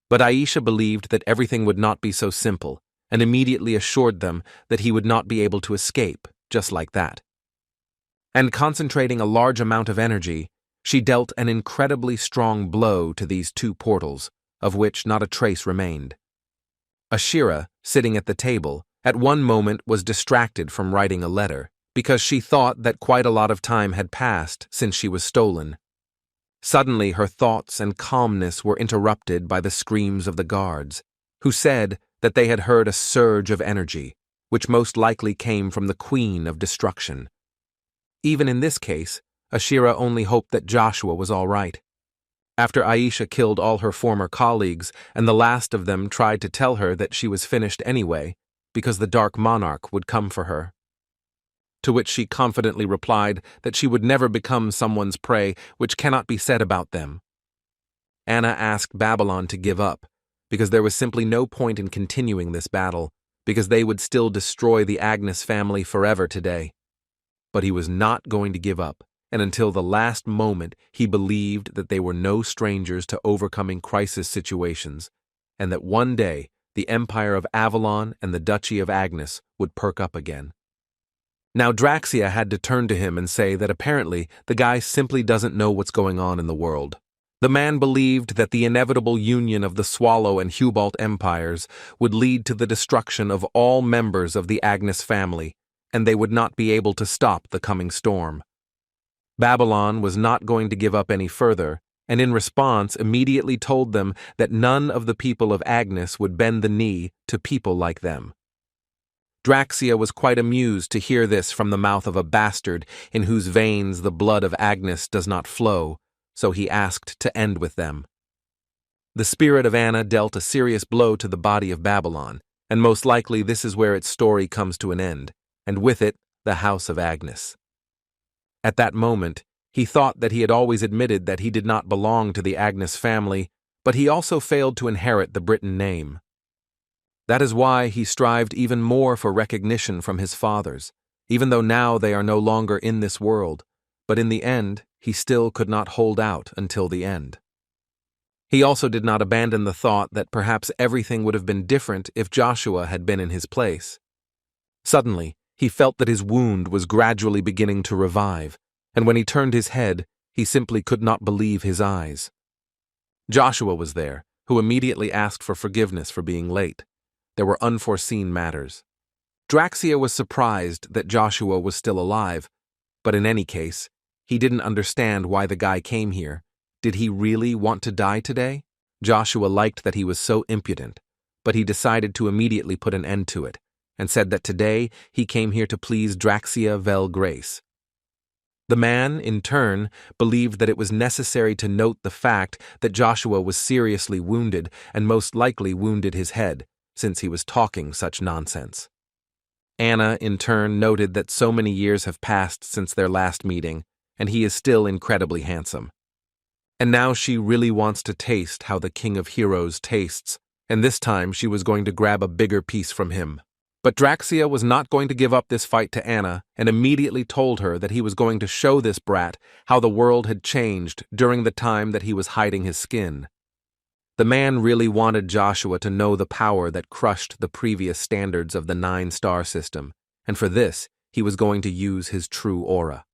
But Aisha believed that everything would not be so simple, and immediately assured them that he would not be able to escape, just like that. And concentrating a large amount of energy, she dealt an incredibly strong blow to these two portals, of which not a trace remained. Ashira, sitting at the table, at one moment was distracted from writing a letter, because she thought that quite a lot of time had passed since she was stolen. Suddenly her thoughts and calmness were interrupted by the screams of the guards, who said that they had heard a surge of energy, which most likely came from the Queen of Destruction. Even in this case, Ashira only hoped that Joshua was all right. After Aisha killed all her former colleagues, and the last of them tried to tell her that she was finished anyway, because the Dark Monarch would come for her. To which she confidently replied that she would never become someone's prey, which cannot be said about them. Anna asked Babylon to give up, because there was simply no point in continuing this battle, because they would still destroy the Agnes family forever today. But he was not going to give up, and until the last moment he believed that they were no strangers to overcoming crisis situations, and that one day the Empire of Avalon and the Duchy of Agnes would perk up again. Now Draxia had to turn to him and say that apparently the guy simply doesn't know what's going on in the world. The man believed that the inevitable union of the Swallow and Hubalt empires would lead to the destruction of all members of the Agnes family, and they would not be able to stop the coming storm. Babylon was not going to give up any further, and in response immediately told them that none of the people of Agnes would bend the knee to people like them. Draxia was quite amused to hear this from the mouth of a bastard in whose veins the blood of Agnes does not flow, so he asked to end with them. The spirit of Anna dealt a serious blow to the body of Babylon, and most likely this is where its story comes to an end, and with it, the House of Agnes. At that moment, he thought that he had always admitted that he did not belong to the Agnes family, but he also failed to inherit the Briton name. That is why he strived even more for recognition from his fathers, even though now they are no longer in this world, but in the end, he still could not hold out until the end. He also did not abandon the thought that perhaps everything would have been different if Joshua had been in his place. Suddenly, he felt that his wound was gradually beginning to revive, and when he turned his head, he simply could not believe his eyes. Joshua was there, who immediately asked for forgiveness for being late. There were unforeseen matters. Draxia was surprised that Joshua was still alive, but in any case, he didn't understand why the guy came here, Did he really want to die today? Joshua liked that he was so impudent, but he decided to immediately put an end to it, and said that today he came here to please Draxia Vel Grace. The man, in turn, believed that it was necessary to note the fact that Joshua was seriously wounded and most likely wounded his head, since he was talking such nonsense. Anna, in turn, noted that so many years have passed since their last meeting, and he is still incredibly handsome. And now she really wants to taste how the King of Heroes tastes, and this time she was going to grab a bigger piece from him. But Draxia was not going to give up this fight to Anna and immediately told her that he was going to show this brat how the world had changed during the time that he was hiding his skin. The man really wanted Joshua to know the power that crushed the previous standards of the 9-star system, and for this he was going to use his true aura.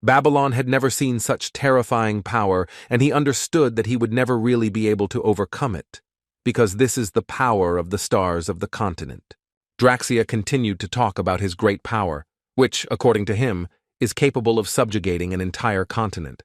Babylon had never seen such terrifying power, and he understood that he would never really be able to overcome it, because this is the power of the stars of the continent. Draxia continued to talk about his great power, which, according to him, is capable of subjugating an entire continent.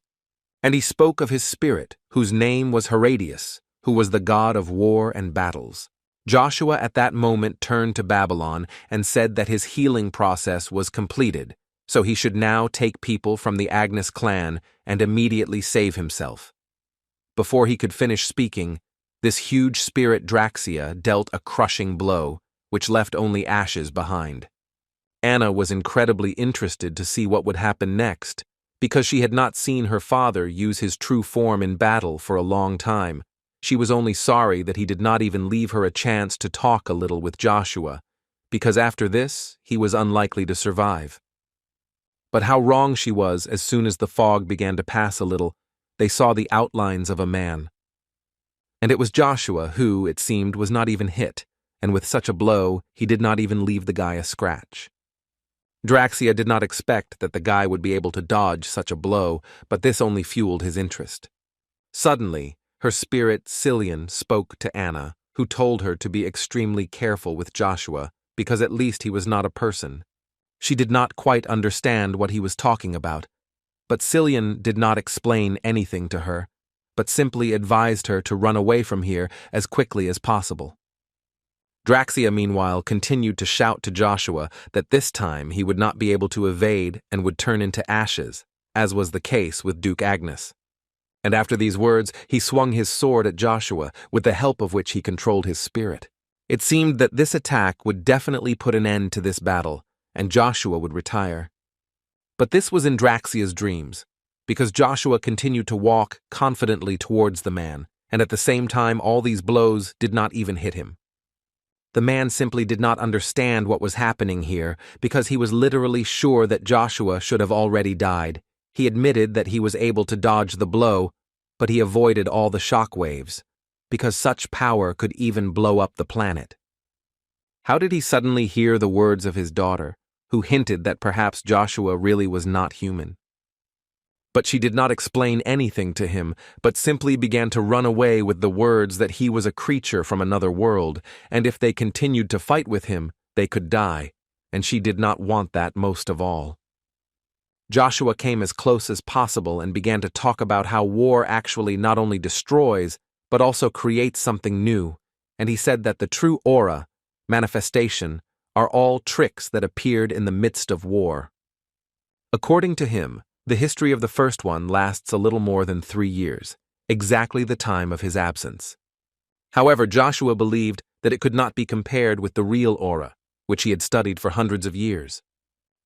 And he spoke of his spirit, whose name was Herodias, who was the god of war and battles. Joshua at that moment turned to Babylon and said that his healing process was completed, so he should now take people from the Agnes clan and immediately save himself. Before he could finish speaking, this huge spirit Draxia dealt a crushing blow, which left only ashes behind. Anna was incredibly interested to see what would happen next, because she had not seen her father use his true form in battle for a long time. She was only sorry that he did not even leave her a chance to talk a little with Joshua, because after this, he was unlikely to survive. But how wrong she was. As soon as the fog began to pass a little, they saw the outlines of a man. And it was Joshua who, it seemed, was not even hit, and with such a blow, he did not even leave the guy a scratch. Draxia did not expect that the guy would be able to dodge such a blow, but this only fueled his interest. Suddenly, her spirit Cillian spoke to Anna, who told her to be extremely careful with Joshua, because at least he was not a person. She did not quite understand what he was talking about, but Cillian did not explain anything to her, but simply advised her to run away from here as quickly as possible. Draxia, meanwhile, continued to shout to Joshua that this time he would not be able to evade and would turn into ashes, as was the case with Duke Agnes. And after these words, he swung his sword at Joshua, with the help of which he controlled his spirit. It seemed that this attack would definitely put an end to this battle, and Joshua would retire. But this was in Draxia's dreams, because Joshua continued to walk confidently towards the man, and at the same time all these blows did not even hit him. The man simply did not understand what was happening here, because he was literally sure that Joshua should have already died. He admitted that he was able to dodge the blow, but he avoided all the shock waves, because such power could even blow up the planet. How did he suddenly hear the words of his daughter, who hinted that perhaps Joshua really was not human? But she did not explain anything to him, but simply began to run away with the words that he was a creature from another world, and if they continued to fight with him, they could die, and she did not want that most of all. Joshua came as close as possible and began to talk about how war actually not only destroys, but also creates something new, and he said that the true aura, manifestation, are all tricks that appeared in the midst of war. According to him, the history of the first one lasts a little more than 3 years, exactly the time of his absence. However, Joshua believed that it could not be compared with the real aura, which he had studied for hundreds of years.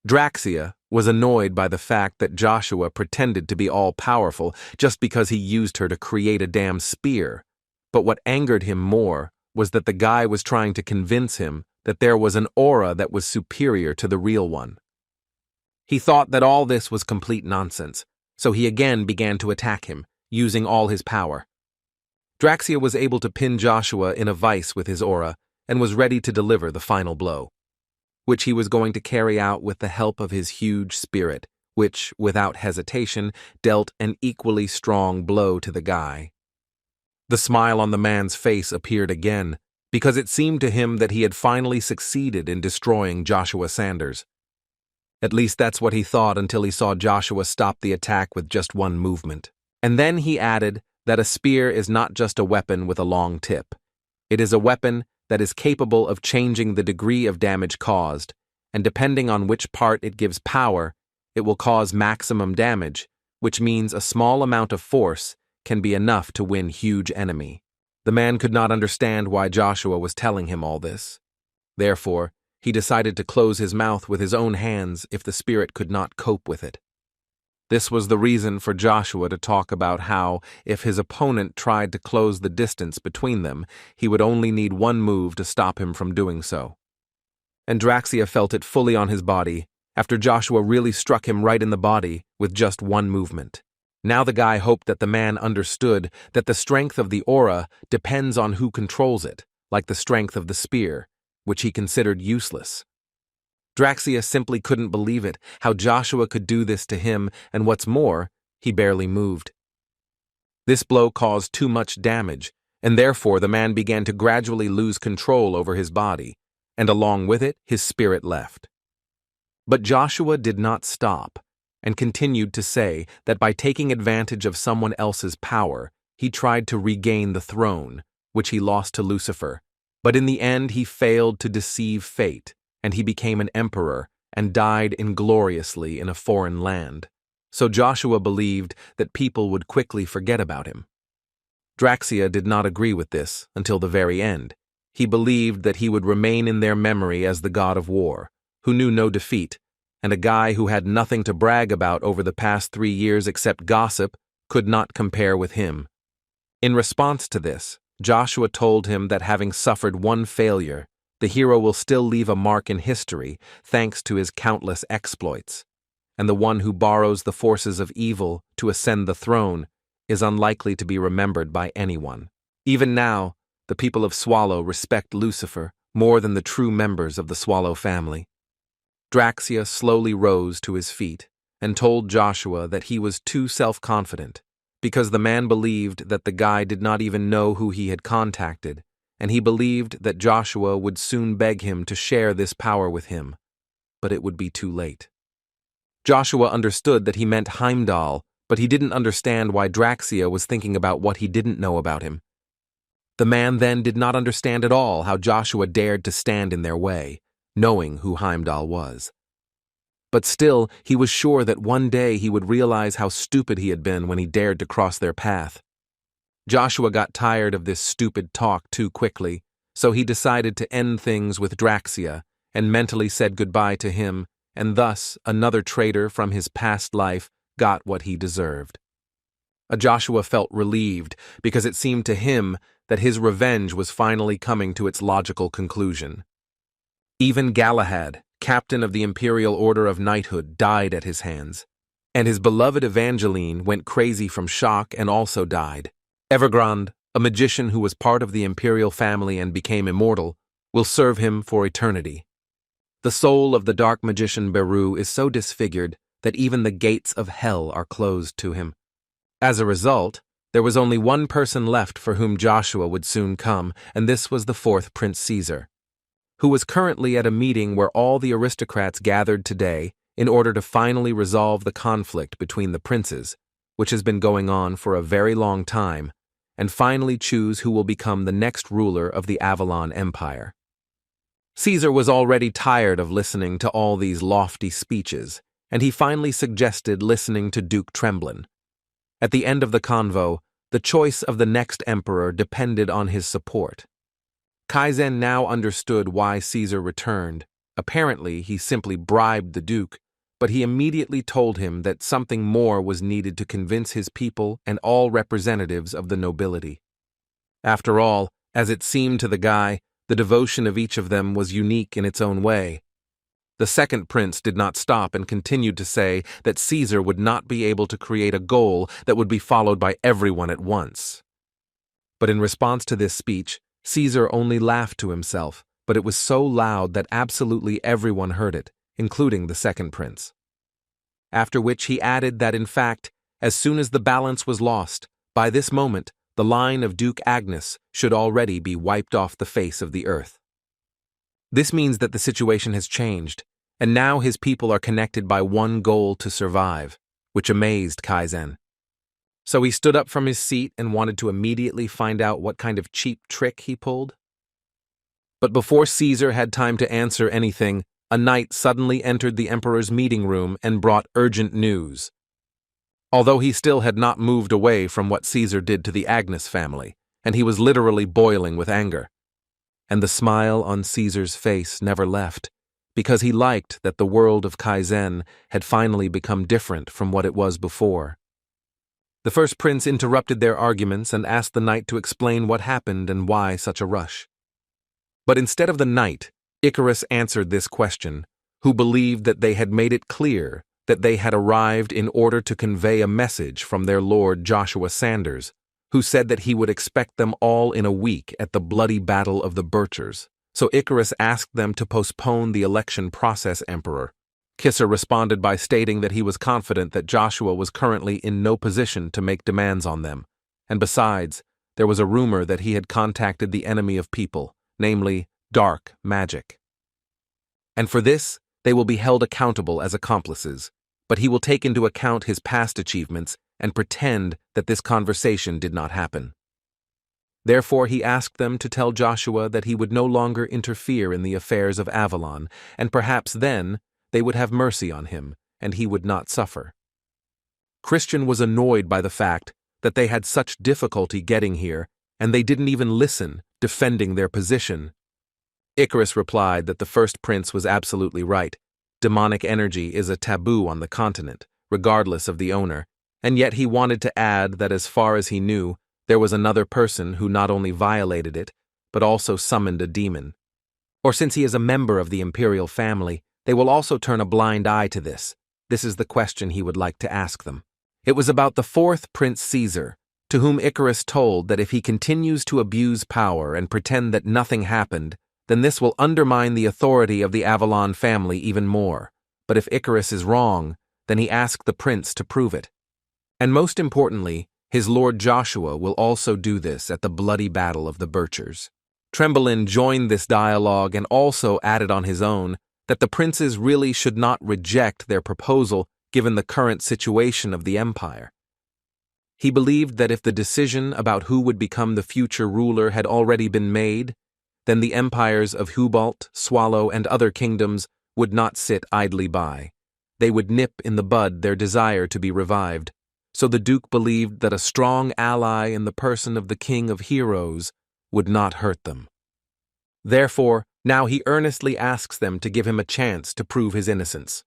Draxia was annoyed by the fact that Joshua pretended to be all-powerful just because he used her to create a damn spear, but what angered him more was that the guy was trying to convince him that there was an aura that was superior to the real one. He thought that all this was complete nonsense, so he again began to attack him, using all his power. Draxia was able to pin Joshua in a vice with his aura and was ready to deliver the final blow, which he was going to carry out with the help of his huge spirit, which, without hesitation, dealt an equally strong blow to the guy. The smile on the man's face appeared again, because it seemed to him that he had finally succeeded in destroying Joshua Sanders. At least that's what he thought until he saw Joshua stop the attack with just one movement. And then he added that a spear is not just a weapon with a long tip. It is a weapon that is capable of changing the degree of damage caused, and depending on which part it gives power, it will cause maximum damage, which means a small amount of force can be enough to win huge enemy. The man could not understand why Joshua was telling him all this. Therefore, he decided to close his mouth with his own hands if the spirit could not cope with it. This was the reason for Joshua to talk about how, if his opponent tried to close the distance between them, he would only need one move to stop him from doing so. And Draxia felt it fully on his body, after Joshua really struck him right in the body with just one movement. Now the guy hoped that the man understood that the strength of the aura depends on who controls it, like the strength of the spear, which he considered useless. Draxia simply couldn't believe it, how Joshua could do this to him, and what's more, he barely moved. This blow caused too much damage, and therefore the man began to gradually lose control over his body, and along with it, his spirit left. But Joshua did not stop, and continued to say that by taking advantage of someone else's power, he tried to regain the throne, which he lost to Lucifer. But in the end he failed to deceive fate, and he became an emperor and died ingloriously in a foreign land. So Joshua believed that people would quickly forget about him. Draxia did not agree with this until the very end. He believed that he would remain in their memory as the god of war, who knew no defeat, and a guy who had nothing to brag about over the past 3 years except gossip could not compare with him. In response to this, Joshua told him that having suffered one failure, the hero will still leave a mark in history thanks to his countless exploits, and the one who borrows the forces of evil to ascend the throne is unlikely to be remembered by anyone. Even now, the people of Swallow respect Lucifer more than the true members of the Swallow family. Draxia slowly rose to his feet and told Joshua that he was too self-confident, because the man believed that the guy did not even know who he had contacted, and he believed that Joshua would soon beg him to share this power with him, but it would be too late. Joshua understood that he meant Heimdall, but he didn't understand why Draxia was thinking about what he didn't know about him. The man then did not understand at all how Joshua dared to stand in their way, knowing who Heimdall was. But still, he was sure that one day he would realize how stupid he had been when he dared to cross their path. Joshua got tired of this stupid talk too quickly, so he decided to end things with Draxia and mentally said goodbye to him, and thus another traitor from his past life got what he deserved. Joshua felt relieved because it seemed to him that his revenge was finally coming to its logical conclusion. Even Galahad, captain of the Imperial Order of Knighthood, died at his hands, and his beloved Evangeline went crazy from shock and also died. Evergrande, a magician who was part of the Imperial family and became immortal, will serve him for eternity. The soul of the dark magician Beru is so disfigured that even the gates of hell are closed to him. As a result, there was only one person left for whom Joshua would soon come, and this was the fourth Prince Caesar, who was currently at a meeting where all the aristocrats gathered today in order to finally resolve the conflict between the princes, which has been going on for a very long time, and finally choose who will become the next ruler of the Avalon Empire. Caesar was already tired of listening to all these lofty speeches, and he finally suggested listening to Duke Tremblin. At the end of the convo, the choice of the next emperor depended on his support. Kaizen now understood why Caesar returned. Apparently, he simply bribed the Duke, but he immediately told him that something more was needed to convince his people and all representatives of the nobility. After all, as it seemed to the guy, the devotion of each of them was unique in its own way. The second prince did not stop and continued to say that Caesar would not be able to create a goal that would be followed by everyone at once. But in response to this speech, Caesar only laughed to himself, but it was so loud that absolutely everyone heard it, including the second prince. After which he added that in fact, as soon as the balance was lost, by this moment, the line of Duke Agnes should already be wiped off the face of the earth. This means that the situation has changed, and now his people are connected by one goal to survive, which amazed Kaizen. So he stood up from his seat and wanted to immediately find out what kind of cheap trick he pulled. But before Caesar had time to answer anything, a knight suddenly entered the emperor's meeting room and brought urgent news. Although he still had not moved away from what Caesar did to the Agnes family, and he was literally boiling with anger. And the smile on Caesar's face never left, because he liked that the world of Kaizen had finally become different from what it was before. The first prince interrupted their arguments and asked the knight to explain what happened and why such a rush. But instead of the knight, Icarus answered this question, who believed that they had made it clear that they had arrived in order to convey a message from their lord Joshua Sanders, who said that he would expect them all in a week at the bloody battle of the Birchers. So Icarus asked them to postpone the election process. Emperor Kisser responded by stating that he was confident that Joshua was currently in no position to make demands on them, and besides, there was a rumor that he had contacted the enemy of people, namely, dark magic. And for this, they will be held accountable as accomplices, but he will take into account his past achievements and pretend that this conversation did not happen. Therefore, he asked them to tell Joshua that he would no longer interfere in the affairs of Avalon, and perhaps then they would have mercy on him, and he would not suffer. Christian was annoyed by the fact that they had such difficulty getting here, and they didn't even listen, defending their position. Icarus replied that the first prince was absolutely right. Demonic energy is a taboo on the continent, regardless of the owner, and yet he wanted to add that as far as he knew, there was another person who not only violated it, but also summoned a demon. Or since he is a member of the Imperial family, they will also turn a blind eye to this. This is the question he would like to ask them. It was about the fourth Prince Caesar, to whom Icarus told that if he continues to abuse power and pretend that nothing happened, then this will undermine the authority of the Avalon family even more. But if Icarus is wrong, then he asked the prince to prove it. And most importantly, his lord Joshua will also do this at the bloody battle of the Birchers. Tremblin joined this dialogue and also added on his own that the princes really should not reject their proposal given the current situation of the empire. He believed that if the decision about who would become the future ruler had already been made, then the empires of Hubalt, Swallow, and other kingdoms would not sit idly by. They would nip in the bud their desire to be revived. So the Duke believed that a strong ally in the person of the King of Heroes would not hurt them. Therefore, now he earnestly asks them to give him a chance to prove his innocence.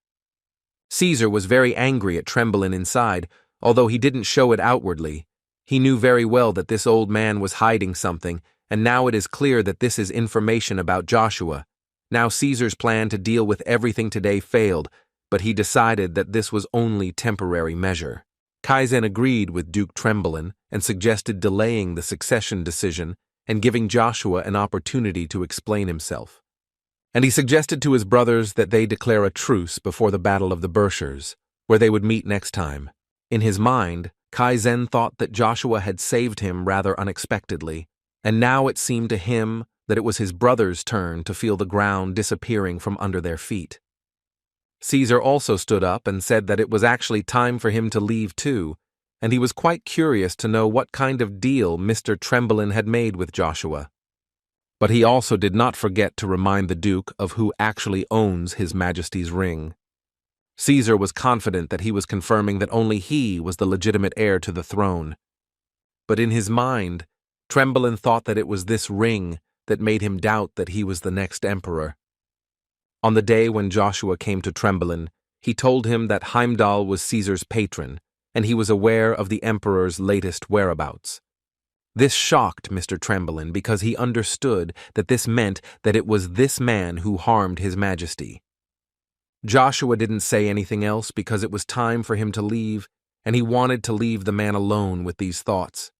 Caesar was very angry at Tremblin inside, although he didn't show it outwardly. He knew very well that this old man was hiding something, and now it is clear that this is information about Joshua. Now Caesar's plan to deal with everything today failed, but he decided that this was only temporary measure. Kaizen agreed with Duke Tremblin and suggested delaying the succession decision and giving Joshua an opportunity to explain himself. And he suggested to his brothers that they declare a truce before the Battle of the Birchers, where they would meet next time. In his mind, Kaizen thought that Joshua had saved him rather unexpectedly, and now it seemed to him that it was his brothers' turn to feel the ground disappearing from under their feet. Caesar also stood up and said that it was actually time for him to leave too, and he was quite curious to know what kind of deal Mr. Tremblin had made with Joshua. But he also did not forget to remind the Duke of who actually owns His Majesty's ring. Caesar was confident that he was confirming that only he was the legitimate heir to the throne. But in his mind, Tremblin thought that it was this ring that made him doubt that he was the next emperor. On the day when Joshua came to Tremblin, he told him that Heimdall was Caesar's patron, and he was aware of the emperor's latest whereabouts. This shocked Mr. Tremblin because he understood that this meant that it was this man who harmed His Majesty. Joshua didn't say anything else because it was time for him to leave, and he wanted to leave the man alone with these thoughts.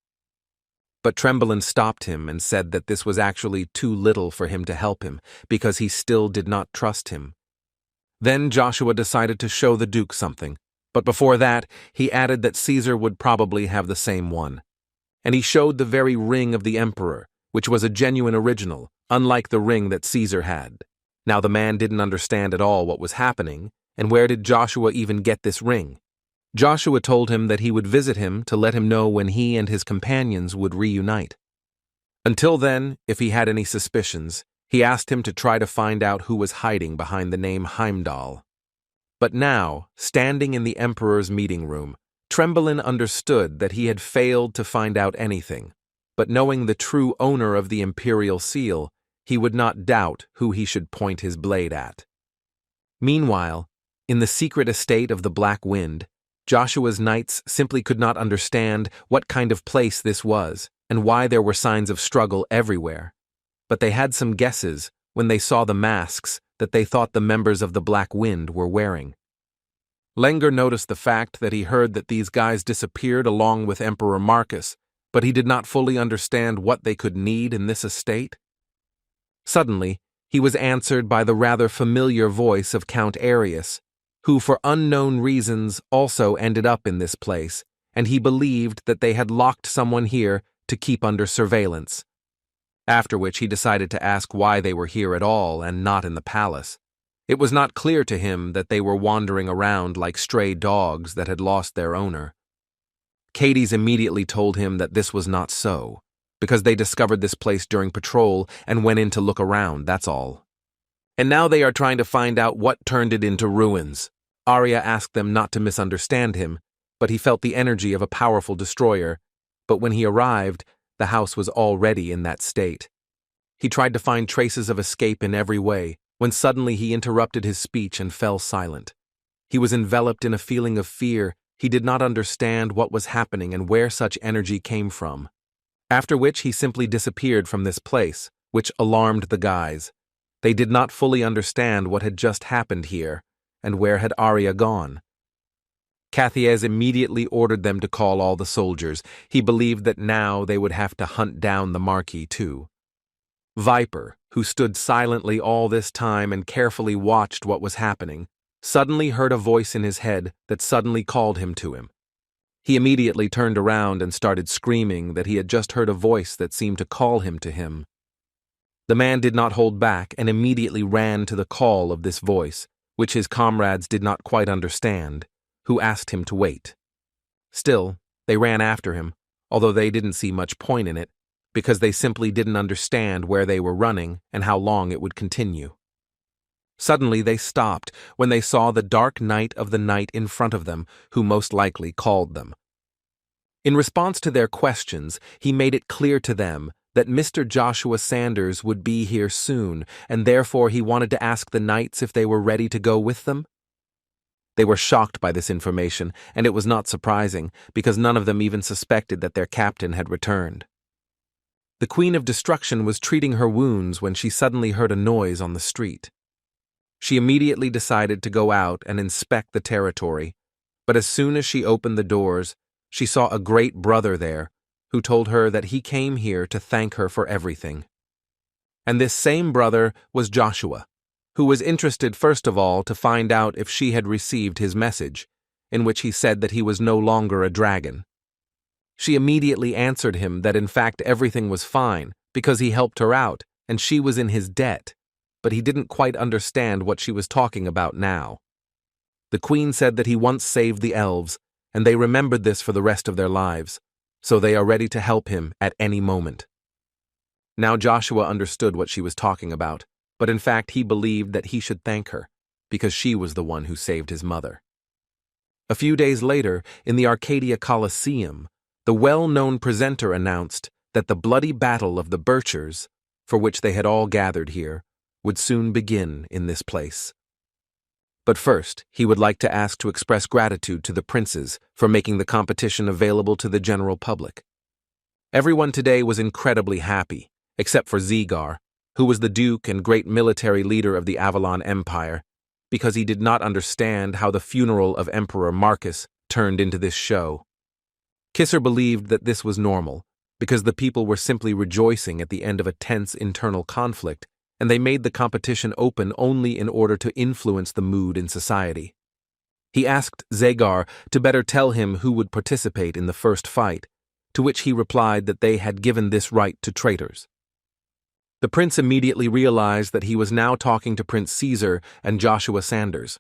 But Tremblin stopped him and said that this was actually too little for him to help him because he still did not trust him. Then Joshua decided to show the Duke something, but before that, he added that Caesar would probably have the same one. And he showed the very ring of the emperor, which was a genuine original, unlike the ring that Caesar had. Now the man didn't understand at all what was happening, and where did Joshua even get this ring? Joshua told him that he would visit him to let him know when he and his companions would reunite. Until then, if he had any suspicions, he asked him to try to find out who was hiding behind the name Heimdall. But now, standing in the Emperor's meeting room, Tremblin understood that he had failed to find out anything, but knowing the true owner of the Imperial seal, he would not doubt who he should point his blade at. Meanwhile, in the secret estate of the Black Wind, Joshua's knights simply could not understand what kind of place this was and why there were signs of struggle everywhere. But they had some guesses when they saw the masks that they thought the members of the Black Wind were wearing. Lenger noticed the fact that he heard that these guys disappeared along with Emperor Marcus, but he did not fully understand what they could need in this estate. Suddenly, he was answered by the rather familiar voice of Count Arius, who for unknown reasons also ended up in this place, and he believed that they had locked someone here to keep under surveillance. After which he decided to ask why they were here at all and not in the palace. It was not clear to him that they were wandering around like stray dogs that had lost their owner. Cadiz immediately told him that this was not so, because they discovered this place during patrol and went in to look around, that's all. And now they are trying to find out what turned it into ruins. Arya asked them not to misunderstand him, but he felt the energy of a powerful destroyer. But when he arrived, the house was already in that state. He tried to find traces of escape in every way, when suddenly he interrupted his speech and fell silent. He was enveloped in a feeling of fear. He did not understand what was happening and where such energy came from. After which he simply disappeared from this place, which alarmed the guys. They did not fully understand what had just happened here, and where had Arya gone. Cathiez immediately ordered them to call all the soldiers. He believed that now they would have to hunt down the Marquis too. Viper, who stood silently all this time and carefully watched what was happening, suddenly heard a voice in his head that suddenly called him to him. He immediately turned around and started screaming that he had just heard a voice that seemed to call him to him. The man did not hold back and immediately ran to the call of this voice, which his comrades did not quite understand, who asked him to wait. Still, they ran after him, although they didn't see much point in it, because they simply didn't understand where they were running and how long it would continue. Suddenly they stopped when they saw the dark knight of the night in front of them, who most likely called them. In response to their questions, he made it clear to them that Mr. Joshua Sanders would be here soon, and therefore he wanted to ask the knights if they were ready to go with them. They were shocked by this information, and it was not surprising, because none of them even suspected that their captain had returned. The Queen of Destruction was treating her wounds when she suddenly heard a noise on the street. She immediately decided to go out and inspect the territory, but as soon as she opened the doors, she saw a great brother there, who told her that he came here to thank her for everything. And this same brother was Joshua, who was interested first of all to find out if she had received his message, in which he said that he was no longer a dragon. She immediately answered him that in fact everything was fine, because he helped her out, and she was in his debt, but he didn't quite understand what she was talking about now. The queen said that he once saved the elves, and they remembered this for the rest of their lives, so they are ready to help him at any moment. Now Joshua understood what she was talking about, but in fact he believed that he should thank her, because she was the one who saved his mother. A few days later, in the Arcadia Coliseum, the well-known presenter announced that the bloody battle of the Birchers, for which they had all gathered here, would soon begin in this place. But first, he would like to ask to express gratitude to the princes for making the competition available to the general public. Everyone today was incredibly happy, except for Zigar, who was the duke and great military leader of the Avalon Empire, because he did not understand how the funeral of Emperor Marcus turned into this show. Kisser believed that this was normal, because the people were simply rejoicing at the end of a tense internal conflict, and they made the competition open only in order to influence the mood in society. He asked Zagar to better tell him who would participate in the first fight, to which he replied that they had given this right to traitors. The prince immediately realized that he was now talking to Prince Caesar and Joshua Sanders.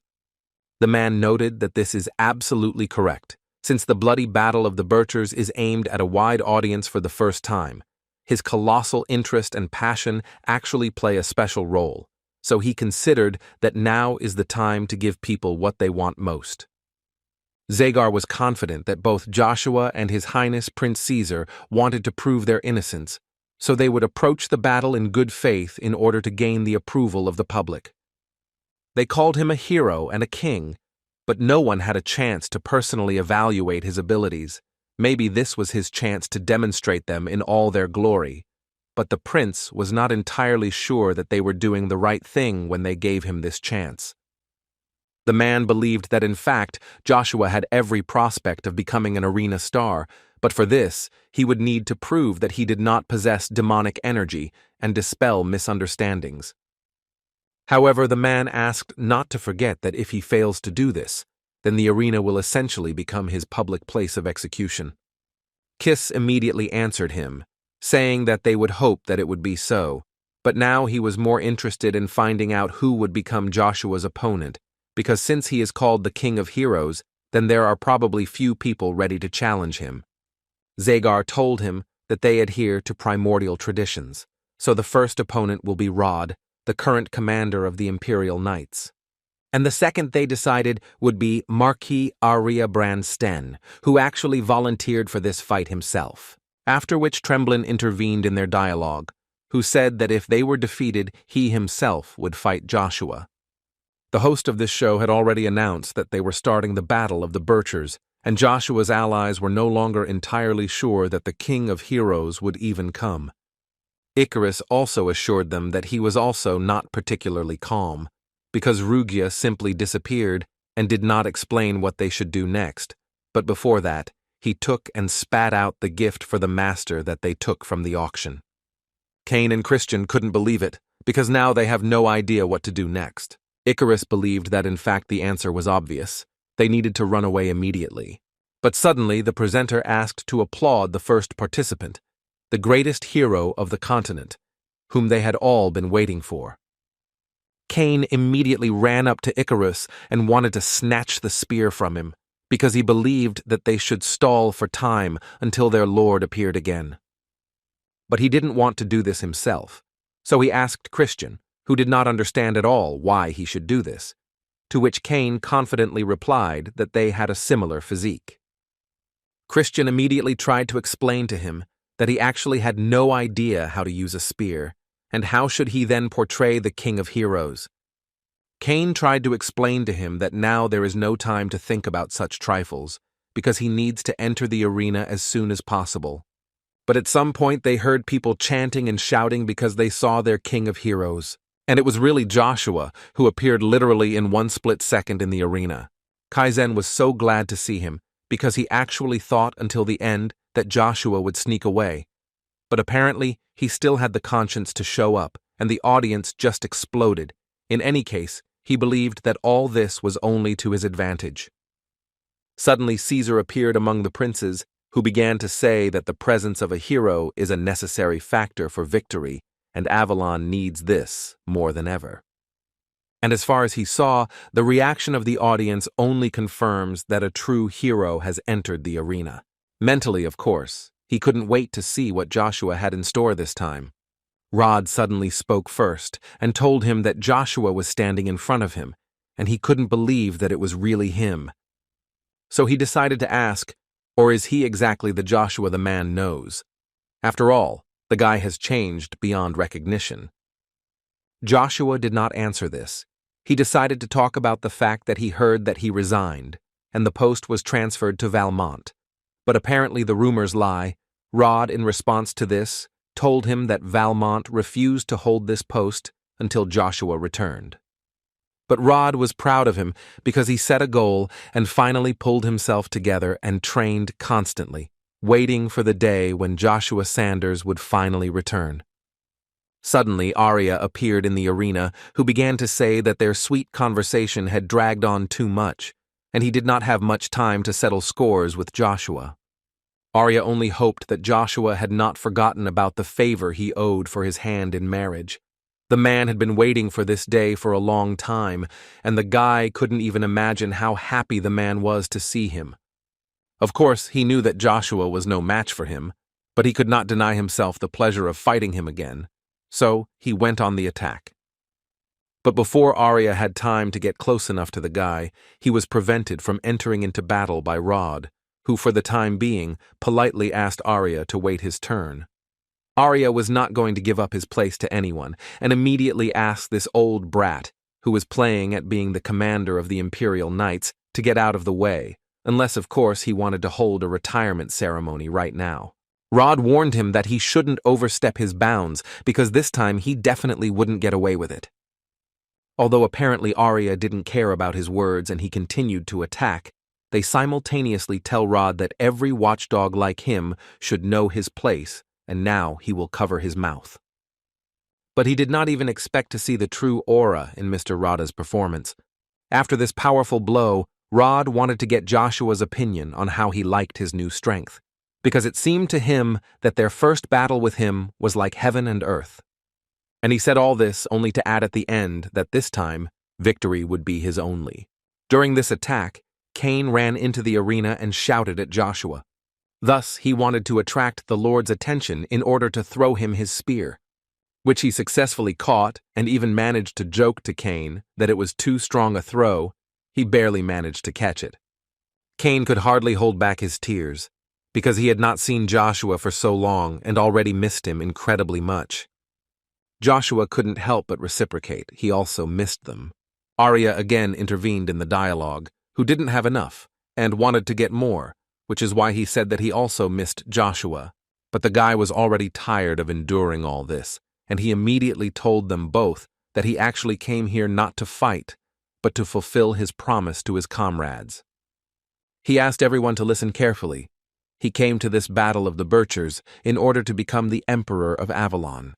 The man noted that this is absolutely correct, since the bloody battle of the Birchers is aimed at a wide audience for the first time. His colossal interest and passion actually play a special role, so he considered that now is the time to give people what they want most. Zagar was confident that both Joshua and His Highness Prince Caesar wanted to prove their innocence, so they would approach the battle in good faith in order to gain the approval of the public. They called him a hero and a king, but no one had a chance to personally evaluate his abilities. Maybe this was his chance to demonstrate them in all their glory. But the prince was not entirely sure that they were doing the right thing when they gave him this chance. The man believed that in fact Joshua had every prospect of becoming an arena star, but for this he would need to prove that he did not possess demonic energy and dispel misunderstandings. However, the man asked not to forget that if he fails to do this, then the arena will essentially become his public place of execution. Kiss immediately answered him, saying that they would hope that it would be so, but now he was more interested in finding out who would become Joshua's opponent, because since he is called the King of Heroes, then there are probably few people ready to challenge him. Zagar told him that they adhere to primordial traditions, so the first opponent will be Rod, the current commander of the Imperial Knights. And the second they decided would be Marquis Arya Brandsten, who actually volunteered for this fight himself, after which Tremblin intervened in their dialogue, who said that if they were defeated, he himself would fight Joshua. The host of this show had already announced that they were starting the Battle of the Birchers, and Joshua's allies were no longer entirely sure that the King of Heroes would even come. Icarus also assured them that he was also not particularly calm, because Rugia simply disappeared and did not explain what they should do next, but before that, he took and spat out the gift for the master that they took from the auction. Cain and Christian couldn't believe it, because now they have no idea what to do next. Icarus believed that in fact the answer was obvious. They needed to run away immediately. But suddenly the presenter asked to applaud the first participant, the greatest hero of the continent, whom they had all been waiting for. Cain immediately ran up to Icarus and wanted to snatch the spear from him, because he believed that they should stall for time until their lord appeared again. But he didn't want to do this himself, so he asked Christian, who did not understand at all why he should do this, to which Cain confidently replied that they had a similar physique. Christian immediately tried to explain to him that he actually had no idea how to use a spear, and how should he then portray the King of Heroes? Cain tried to explain to him that now there is no time to think about such trifles, because he needs to enter the arena as soon as possible. But at some point they heard people chanting and shouting because they saw their King of Heroes, and it was really Joshua, who appeared literally in one split second in the arena. Kaizen was so glad to see him, because he actually thought until the end that Joshua would sneak away. But apparently, he still had the conscience to show up, and the audience just exploded. In any case, he believed that all this was only to his advantage. Suddenly Caesar appeared among the princes, who began to say that the presence of a hero is a necessary factor for victory, and Avalon needs this more than ever. And as far as he saw, the reaction of the audience only confirms that a true hero has entered the arena. Mentally, of course, he couldn't wait to see what Joshua had in store this time. Rod suddenly spoke first and told him that Joshua was standing in front of him, and he couldn't believe that it was really him. So he decided to ask, or is he exactly the Joshua the man knows? After all, the guy has changed beyond recognition. Joshua did not answer this. He decided to talk about the fact that he heard that he resigned, and the post was transferred to Valmont. But apparently the rumors lie. Rod, in response to this, told him that Valmont refused to hold this post until Joshua returned. But Rod was proud of him because he set a goal and finally pulled himself together and trained constantly, waiting for the day when Joshua Sanders would finally return. Suddenly, Arya appeared in the arena, who began to say that their sweet conversation had dragged on too much, and he did not have much time to settle scores with Joshua. Arya only hoped that Joshua had not forgotten about the favor he owed for his hand in marriage. The man had been waiting for this day for a long time, and the guy couldn't even imagine how happy the man was to see him. Of course, he knew that Joshua was no match for him, but he could not deny himself the pleasure of fighting him again, so he went on the attack. But before Arya had time to get close enough to the guy, he was prevented from entering into battle by Rod, who for the time being politely asked Arya to wait his turn. Arya was not going to give up his place to anyone, and immediately asked this old brat, who was playing at being the commander of the Imperial Knights, to get out of the way, unless of course he wanted to hold a retirement ceremony right now. Rod warned him that he shouldn't overstep his bounds, because this time he definitely wouldn't get away with it. Although apparently Arya didn't care about his words and he continued to attack, they simultaneously tell Rod that every watchdog like him should know his place, and now he will cover his mouth. But he did not even expect to see the true aura in Mr. Radha's performance. After this powerful blow, Rod wanted to get Joshua's opinion on how he liked his new strength, because it seemed to him that their first battle with him was like heaven and earth. And he said all this only to add at the end that this time, victory would be his only. During this attack, Cain ran into the arena and shouted at Joshua. Thus, he wanted to attract the Lord's attention in order to throw him his spear, which he successfully caught and even managed to joke to Cain that it was too strong a throw. He barely managed to catch it. Cain could hardly hold back his tears, because he had not seen Joshua for so long and already missed him incredibly much. Joshua couldn't help but reciprocate. He also missed them. Arya again intervened in the dialogue, who didn't have enough and wanted to get more, which is why he said that he also missed Joshua. But the guy was already tired of enduring all this, and he immediately told them both that he actually came here not to fight, but to fulfill his promise to his comrades. He asked everyone to listen carefully. He came to this battle of the Birchers in order to become the Emperor of Avalon.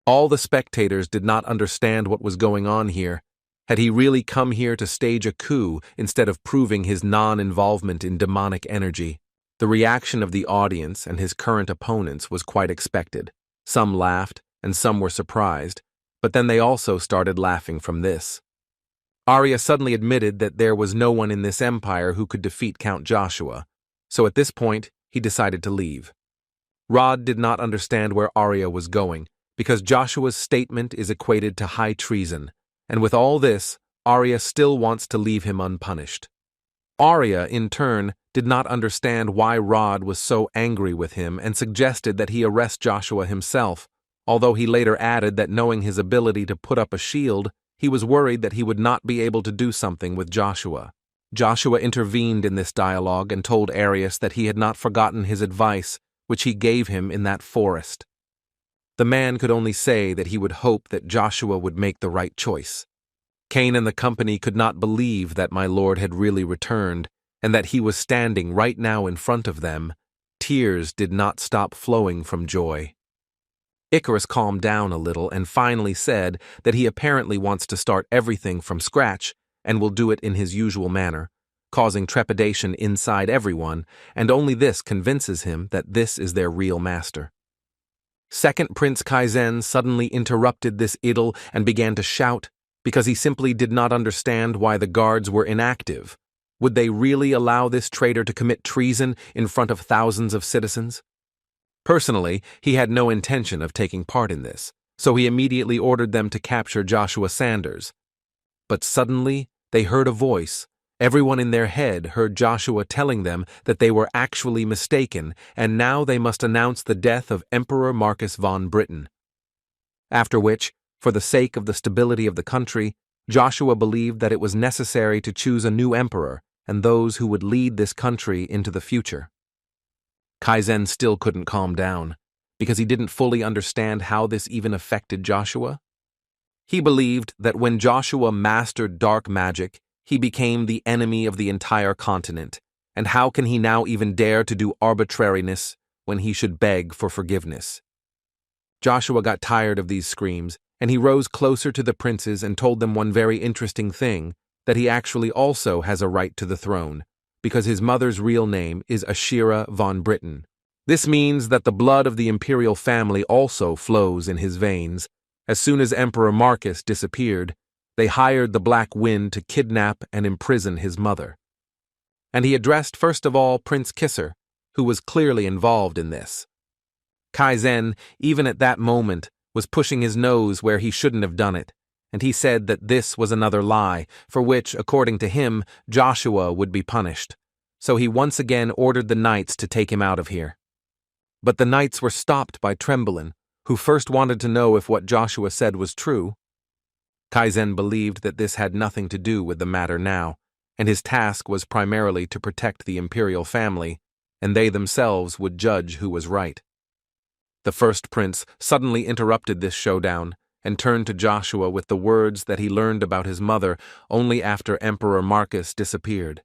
All the spectators did not understand what was going on here. Had he really come here to stage a coup instead of proving his non-involvement in demonic energy? The reaction of the audience and his current opponents was quite expected. Some laughed, and some were surprised, but then they also started laughing from this. Arya suddenly admitted that there was no one in this empire who could defeat Count Joshua, so at this point, he decided to leave. Rod did not understand where Arya was going, because Joshua's statement is equated to high treason, and with all this, Arya still wants to leave him unpunished. Arya, in turn, did not understand why Rod was so angry with him and suggested that he arrest Joshua himself, although he later added that knowing his ability to put up a shield, he was worried that he would not be able to do something with Joshua. Joshua intervened in this dialogue and told Arius that he had not forgotten his advice, which he gave him in that forest. The man could only say that he would hope that Joshua would make the right choice. Cain and the company could not believe that my lord had really returned, and that he was standing right now in front of them. Tears did not stop flowing from joy. Icarus calmed down a little and finally said that he apparently wants to start everything from scratch and will do it in his usual manner, causing trepidation inside everyone, and only this convinces him that this is their real master. Second Prince Kaizen suddenly interrupted this idyll and began to shout, because he simply did not understand why the guards were inactive. Would they really allow this traitor to commit treason in front of thousands of citizens? Personally, he had no intention of taking part in this, so he immediately ordered them to capture Joshua Sanders. But suddenly, they heard a voice. Everyone in their head heard Joshua telling them that they were actually mistaken, and now they must announce the death of Emperor Marcus von Britain. After which, for the sake of the stability of the country, Joshua believed that it was necessary to choose a new emperor and those who would lead this country into the future. Kaizen still couldn't calm down, because he didn't fully understand how this even affected Joshua. He believed that when Joshua mastered dark magic, he became the enemy of the entire continent, and how can he now even dare to do arbitrariness when he should beg for forgiveness? Joshua got tired of these screams, and he rose closer to the princes and told them one very interesting thing, that he actually also has a right to the throne, because his mother's real name is Ashira von Britain. This means that the blood of the imperial family also flows in his veins, As soon as Emperor Marcus disappeared, they hired the Black Wind to kidnap and imprison his mother. And he addressed first of all Prince Kisser, who was clearly involved in this. Kaizen, even at that moment, was pushing his nose where he shouldn't have done it, and he said that this was another lie, for which, according to him, Joshua would be punished. So he once again ordered the knights to take him out of here. But the knights were stopped by Tremblin, who first wanted to know if what Joshua said was true. Kaizen believed that this had nothing to do with the matter now, and his task was primarily to protect the Imperial family, and they themselves would judge who was right. The first prince suddenly interrupted this showdown and turned to Joshua with the words that he learned about his mother only after Emperor Marcus disappeared.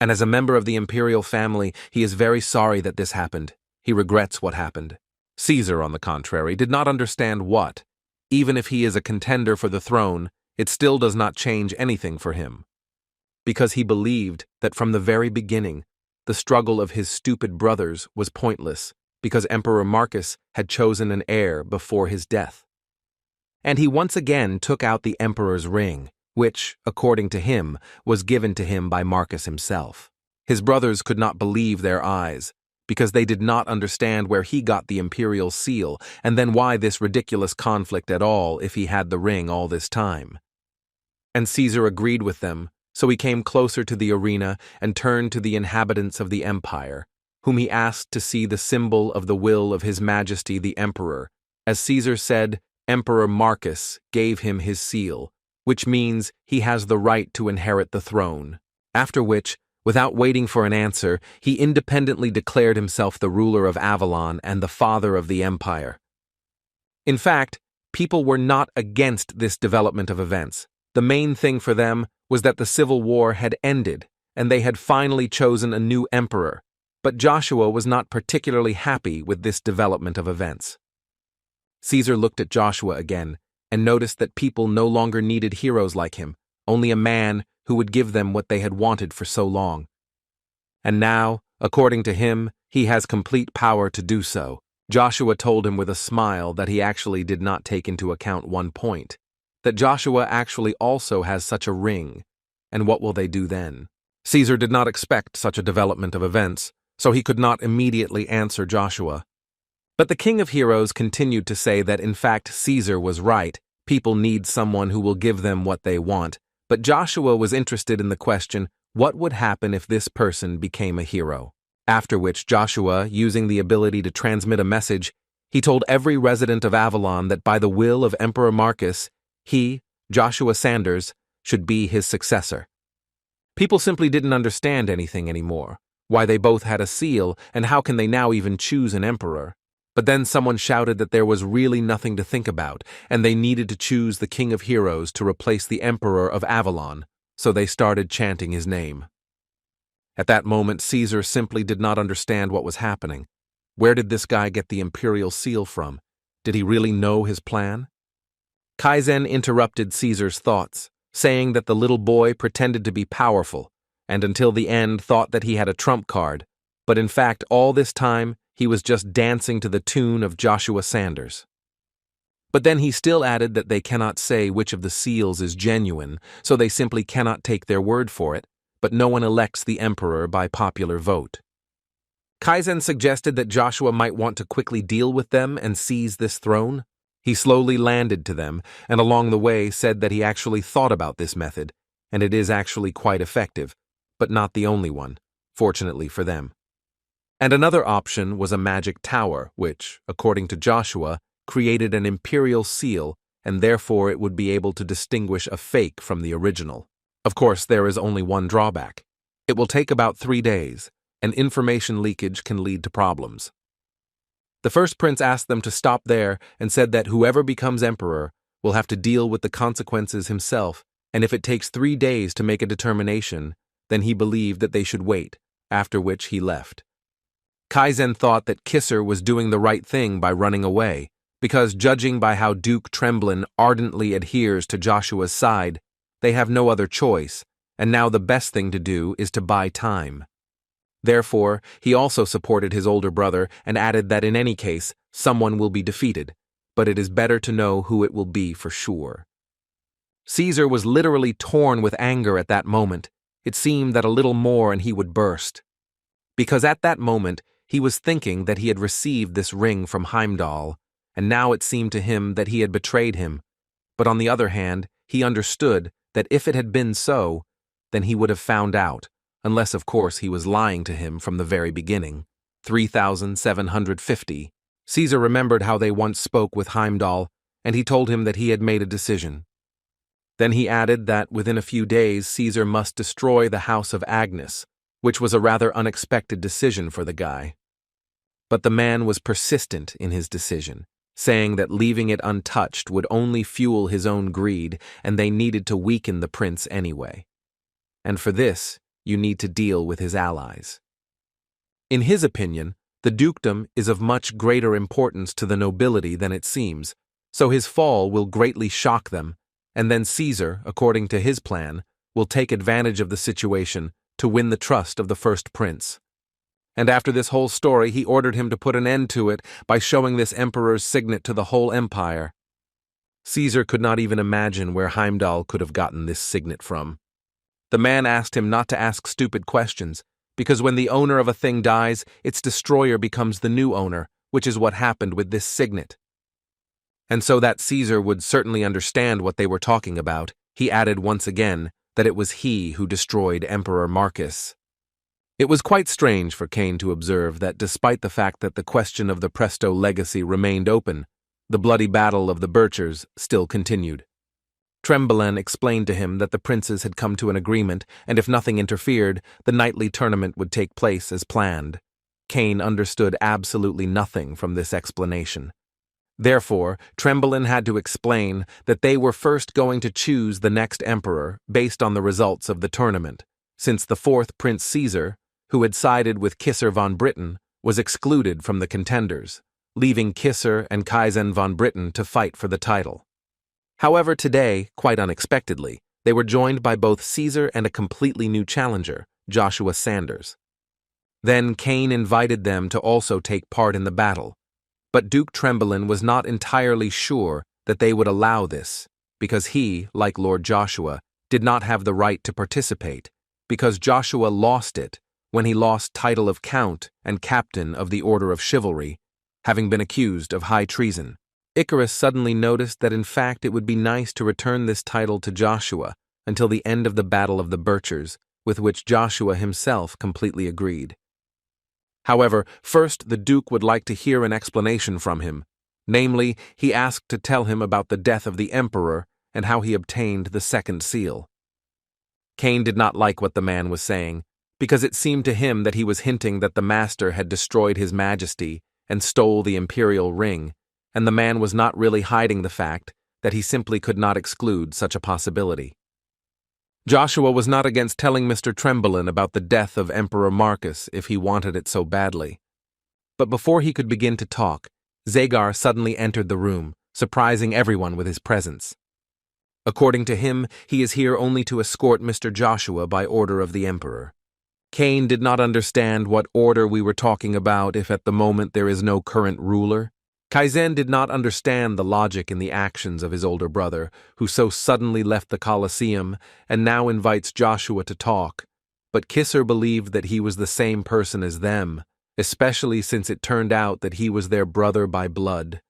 And as a member of the Imperial family, he is very sorry that this happened. He regrets what happened. Caesar, on the contrary, did not understand what. Even if he is a contender for the throne, it still does not change anything for him. Because he believed that from the very beginning, the struggle of his stupid brothers was pointless, because Emperor Marcus had chosen an heir before his death. And he once again took out the emperor's ring, which, according to him, was given to him by Marcus himself. His brothers could not believe their eyes, because they did not understand where he got the imperial seal, and then why this ridiculous conflict at all if he had the ring all this time. And Caesar agreed with them, so he came closer to the arena and turned to the inhabitants of the empire, whom he asked to see the symbol of the will of His Majesty the Emperor. As Caesar said, Emperor Marcus gave him his seal, which means he has the right to inherit the throne. After which, without waiting for an answer, he independently declared himself the ruler of Avalon and the father of the empire. In fact, people were not against this development of events. The main thing for them was that the civil war had ended, and they had finally chosen a new emperor. But Joshua was not particularly happy with this development of events. Caesar looked at Joshua again and noticed that people no longer needed heroes like him, only a man who would give them what they had wanted for so long. And now, according to him, he has complete power to do so. Joshua told him with a smile that he actually did not take into account one point, that Joshua actually also has such a ring, and what will they do then? Caesar did not expect such a development of events, so he could not immediately answer Joshua. But the King of Heroes continued to say that in fact Caesar was right, people need someone who will give them what they want, but Joshua was interested in the question, what would happen if this person became a hero? After which Joshua, using the ability to transmit a message, he told every resident of Avalon that by the will of Emperor Marcus, he, Joshua Sanders, should be his successor. People simply didn't understand anything anymore, why they both had a seal, and how can they now even choose an emperor? But then someone shouted that there was really nothing to think about, and they needed to choose the King of Heroes to replace the Emperor of Avalon, so they started chanting his name. At that moment, Caesar simply did not understand what was happening. Where did this guy get the imperial seal from? Did he really know his plan? Kaizen interrupted Caesar's thoughts, saying that the little boy pretended to be powerful, and until the end thought that he had a trump card, but in fact all this time he was just dancing to the tune of Joshua Sanders. But then he still added that they cannot say which of the seals is genuine, so they simply cannot take their word for it, but no one elects the emperor by popular vote. Kaizen suggested that Joshua might want to quickly deal with them and seize this throne. He slowly landed to them, and along the way said that he actually thought about this method, and it is actually quite effective, but not the only one, fortunately for them. And another option was a magic tower, which, according to Joshua, created an imperial seal, and therefore it would be able to distinguish a fake from the original. Of course, there is only one drawback. It will take about 3 days, and information leakage can lead to problems. The first prince asked them to stop there and said that whoever becomes emperor will have to deal with the consequences himself, and if it takes 3 days to make a determination, then he believed that they should wait, after which he left. Kaizen thought that Kisser was doing the right thing by running away, because judging by how Duke Tremblin ardently adheres to Joshua's side, they have no other choice, and now the best thing to do is to buy time. Therefore, he also supported his older brother and added that in any case, someone will be defeated, but it is better to know who it will be for sure. Caesar was literally torn with anger at that moment. It seemed that a little more and he would burst. Because at that moment, he was thinking that he had received this ring from Heimdall, and now it seemed to him that he had betrayed him. But on the other hand, he understood that if it had been so, then he would have found out, unless of course he was lying to him from the very beginning. 3,750. Caesar remembered how they once spoke with Heimdall, and he told him that he had made a decision. Then he added that within a few days Caesar must destroy the house of Agnes, which was a rather unexpected decision for the guy. But the man was persistent in his decision, saying that leaving it untouched would only fuel his own greed, and they needed to weaken the prince anyway. And for this, you need to deal with his allies. In his opinion, the dukedom is of much greater importance to the nobility than it seems, so his fall will greatly shock them, and then Caesar, according to his plan, will take advantage of the situation to win the trust of the first prince. And after this whole story, he ordered him to put an end to it by showing this emperor's signet to the whole empire. Caesar could not even imagine where Heimdall could have gotten this signet from. The man asked him not to ask stupid questions, because when the owner of a thing dies, its destroyer becomes the new owner, which is what happened with this signet. And so that Caesar would certainly understand what they were talking about, he added once again that it was he who destroyed Emperor Marcus. It was quite strange for Cain to observe that despite the fact that the question of the Presto legacy remained open, the bloody battle of the Birchers still continued. Trembelen explained to him that the princes had come to an agreement, and if nothing interfered, the nightly tournament would take place as planned. Cain understood absolutely nothing from this explanation. Therefore, Trembelen had to explain that they were first going to choose the next emperor based on the results of the tournament, since the fourth Prince Caesar, who had sided with Kisser von Britten, was excluded from the contenders, leaving Kisser and Kaizen von Britten to fight for the title. However, today, quite unexpectedly, they were joined by both Caesar and a completely new challenger, Joshua Sanders. Then Cain invited them to also take part in the battle, but Duke Trembelen was not entirely sure that they would allow this, because he, like Lord Joshua, did not have the right to participate, because Joshua lost it when he lost title of Count and Captain of the Order of Chivalry, having been accused of high treason. Icarus suddenly noticed that in fact it would be nice to return this title to Joshua until the end of the Battle of the Birchers, with which Joshua himself completely agreed. However, first the Duke would like to hear an explanation from him. Namely, he asked to tell him about the death of the Emperor and how he obtained the second seal. Cain did not like what the man was saying, because it seemed to him that he was hinting that the master had destroyed his majesty and stole the imperial ring, and the man was not really hiding the fact that he simply could not exclude such a possibility. Joshua was not against telling Mr. Trembelen about the death of Emperor Marcus if he wanted it so badly. But before he could begin to talk, Zagar suddenly entered the room, surprising everyone with his presence. According to him, he is here only to escort Mr. Joshua by order of the Emperor. Cain did not understand what order we were talking about if at the moment there is no current ruler. Kaizen did not understand the logic in the actions of his older brother, who so suddenly left the Colosseum and now invites Joshua to talk, but Kisser believed that he was the same person as them, especially since it turned out that he was their brother by blood,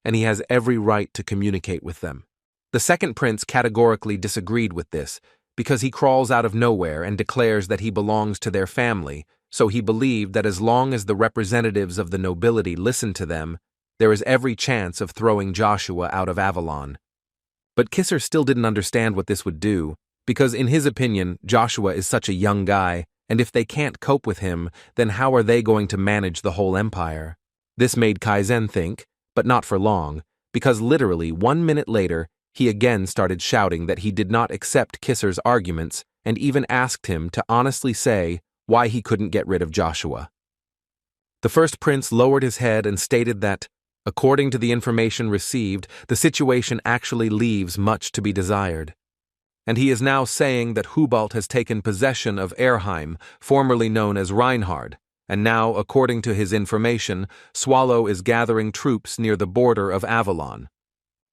and he has every right to communicate with them. The second prince categorically disagreed with this, because he crawls out of nowhere and declares that he belongs to their family, so he believed that as long as the representatives of the nobility listened to them, there is every chance of throwing Joshua out of Avalon. But Kisser still didn't understand what this would do, because in his opinion, Joshua is such a young guy, and if they can't cope with him, then how are they going to manage the whole empire? This made Kaizen think, but not for long, because literally 1 minute later, he again started shouting that he did not accept Kisser's arguments and even asked him to honestly say why he couldn't get rid of Joshua. The first prince lowered his head and stated that, according to the information received, the situation actually leaves much to be desired. And he is now saying that Hubalt has taken possession of Erheim, formerly known as Reinhard, and now, according to his information, Swallow is gathering troops near the border of Avalon.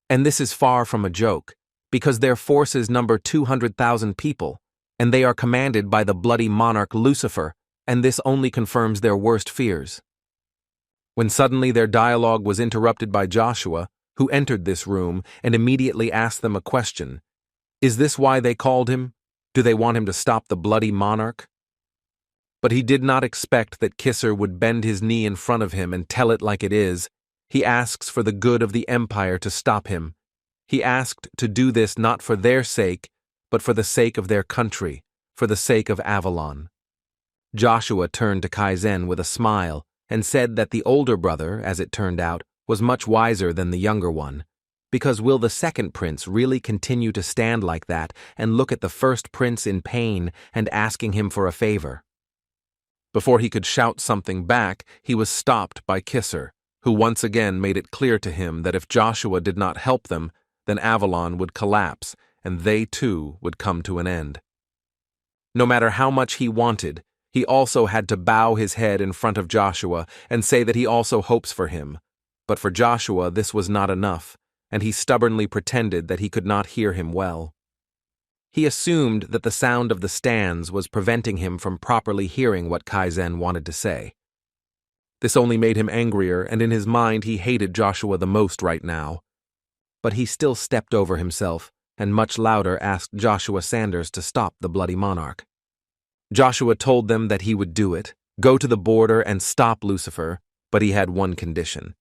And this is far from a joke, because their forces number 200,000 people, and they are commanded by the bloody monarch Lucifer, and this only confirms their worst fears. When suddenly their dialogue was interrupted by Joshua, who entered this room and immediately asked them a question. Is this why they called him? Do they want him to stop the bloody monarch? But he did not expect that Kisser would bend his knee in front of him and tell it like it is. He asks for the good of the empire to stop him. He asked to do this not for their sake, but for the sake of their country, for the sake of Avalon. Joshua turned to Kaizen with a smile and said that the older brother, as it turned out, was much wiser than the younger one. Because will the second prince really continue to stand like that and look at the first prince in pain and asking him for a favor? Before he could shout something back, he was stopped by Kisser, who once again made it clear to him that if Joshua did not help them, then Avalon would collapse, and they too would come to an end. No matter how much he wanted, he also had to bow his head in front of Joshua and say that he also hopes for him. But for Joshua this was not enough, and he stubbornly pretended that he could not hear him well. He assumed that the sound of the stands was preventing him from properly hearing what Kaizen wanted to say. This only made him angrier, and in his mind he hated Joshua the most right now. But he still stepped over himself, and much louder asked Joshua Sanders to stop the bloody monarch. Joshua told them that he would do it, go to the border and stop Lucifer, but he had one condition.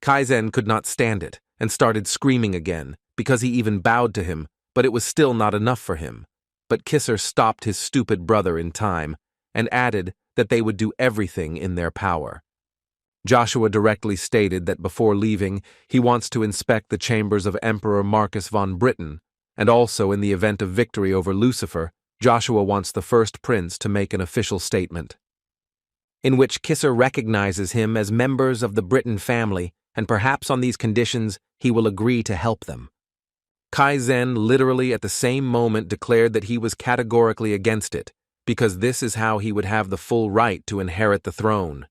Kaizen could not stand it, and started screaming again, because he even bowed to him, but it was still not enough for him. But Kisser stopped his stupid brother in time, and added that they would do everything in their power. Joshua directly stated that before leaving, he wants to inspect the chambers of Emperor Marcus von Britain, and also in the event of victory over Lucifer, Joshua wants the first prince to make an official statement, in which Kisser recognizes him as members of the Britain family, and perhaps on these conditions he will agree to help them. Kaizen literally at the same moment declared that he was categorically against it, because this is how he would have the full right to inherit the throne.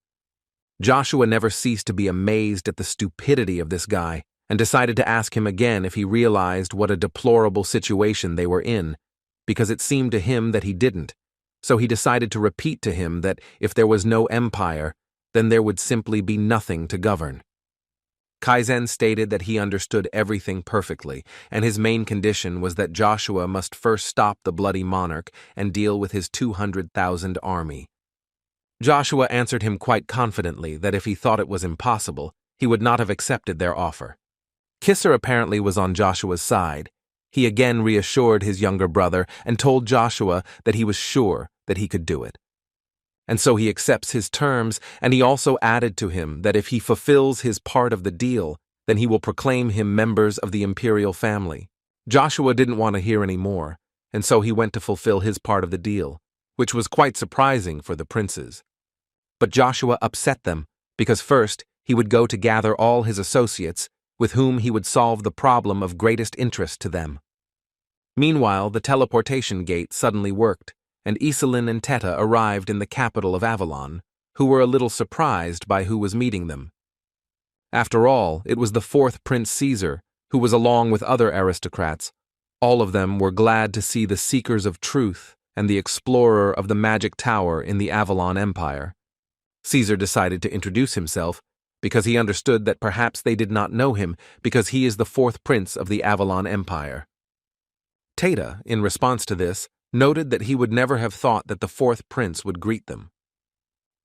Joshua never ceased to be amazed at the stupidity of this guy, and decided to ask him again if he realized what a deplorable situation they were in, because it seemed to him that he didn't. So he decided to repeat to him that if there was no empire, then there would simply be nothing to govern. Kaizen stated that he understood everything perfectly, and his main condition was that Joshua must first stop the bloody monarch and deal with his 200,000 army. Joshua answered him quite confidently that if he thought it was impossible, he would not have accepted their offer. Kisser apparently was on Joshua's side. He again reassured his younger brother and told Joshua that he was sure that he could do it. And so he accepts his terms, and he also added to him that if he fulfills his part of the deal, then he will proclaim him members of the Imperial family. Joshua didn't want to hear any more, and so he went to fulfill his part of the deal, which was quite surprising for the princes. But Joshua upset them, because first he would go to gather all his associates, with whom he would solve the problem of greatest interest to them. Meanwhile, the teleportation gate suddenly worked, and Iselin and Teta arrived in the capital of Avalon, who were a little surprised by who was meeting them. After all, it was the fourth Prince Caesar, who was along with other aristocrats. All of them were glad to see the Seekers of Truth and the explorer of the Magic Tower in the Avalon Empire. Caesar decided to introduce himself, because he understood that perhaps they did not know him because he is the fourth prince of the Avalon Empire. Teta, in response to this, noted that he would never have thought that the fourth prince would greet them.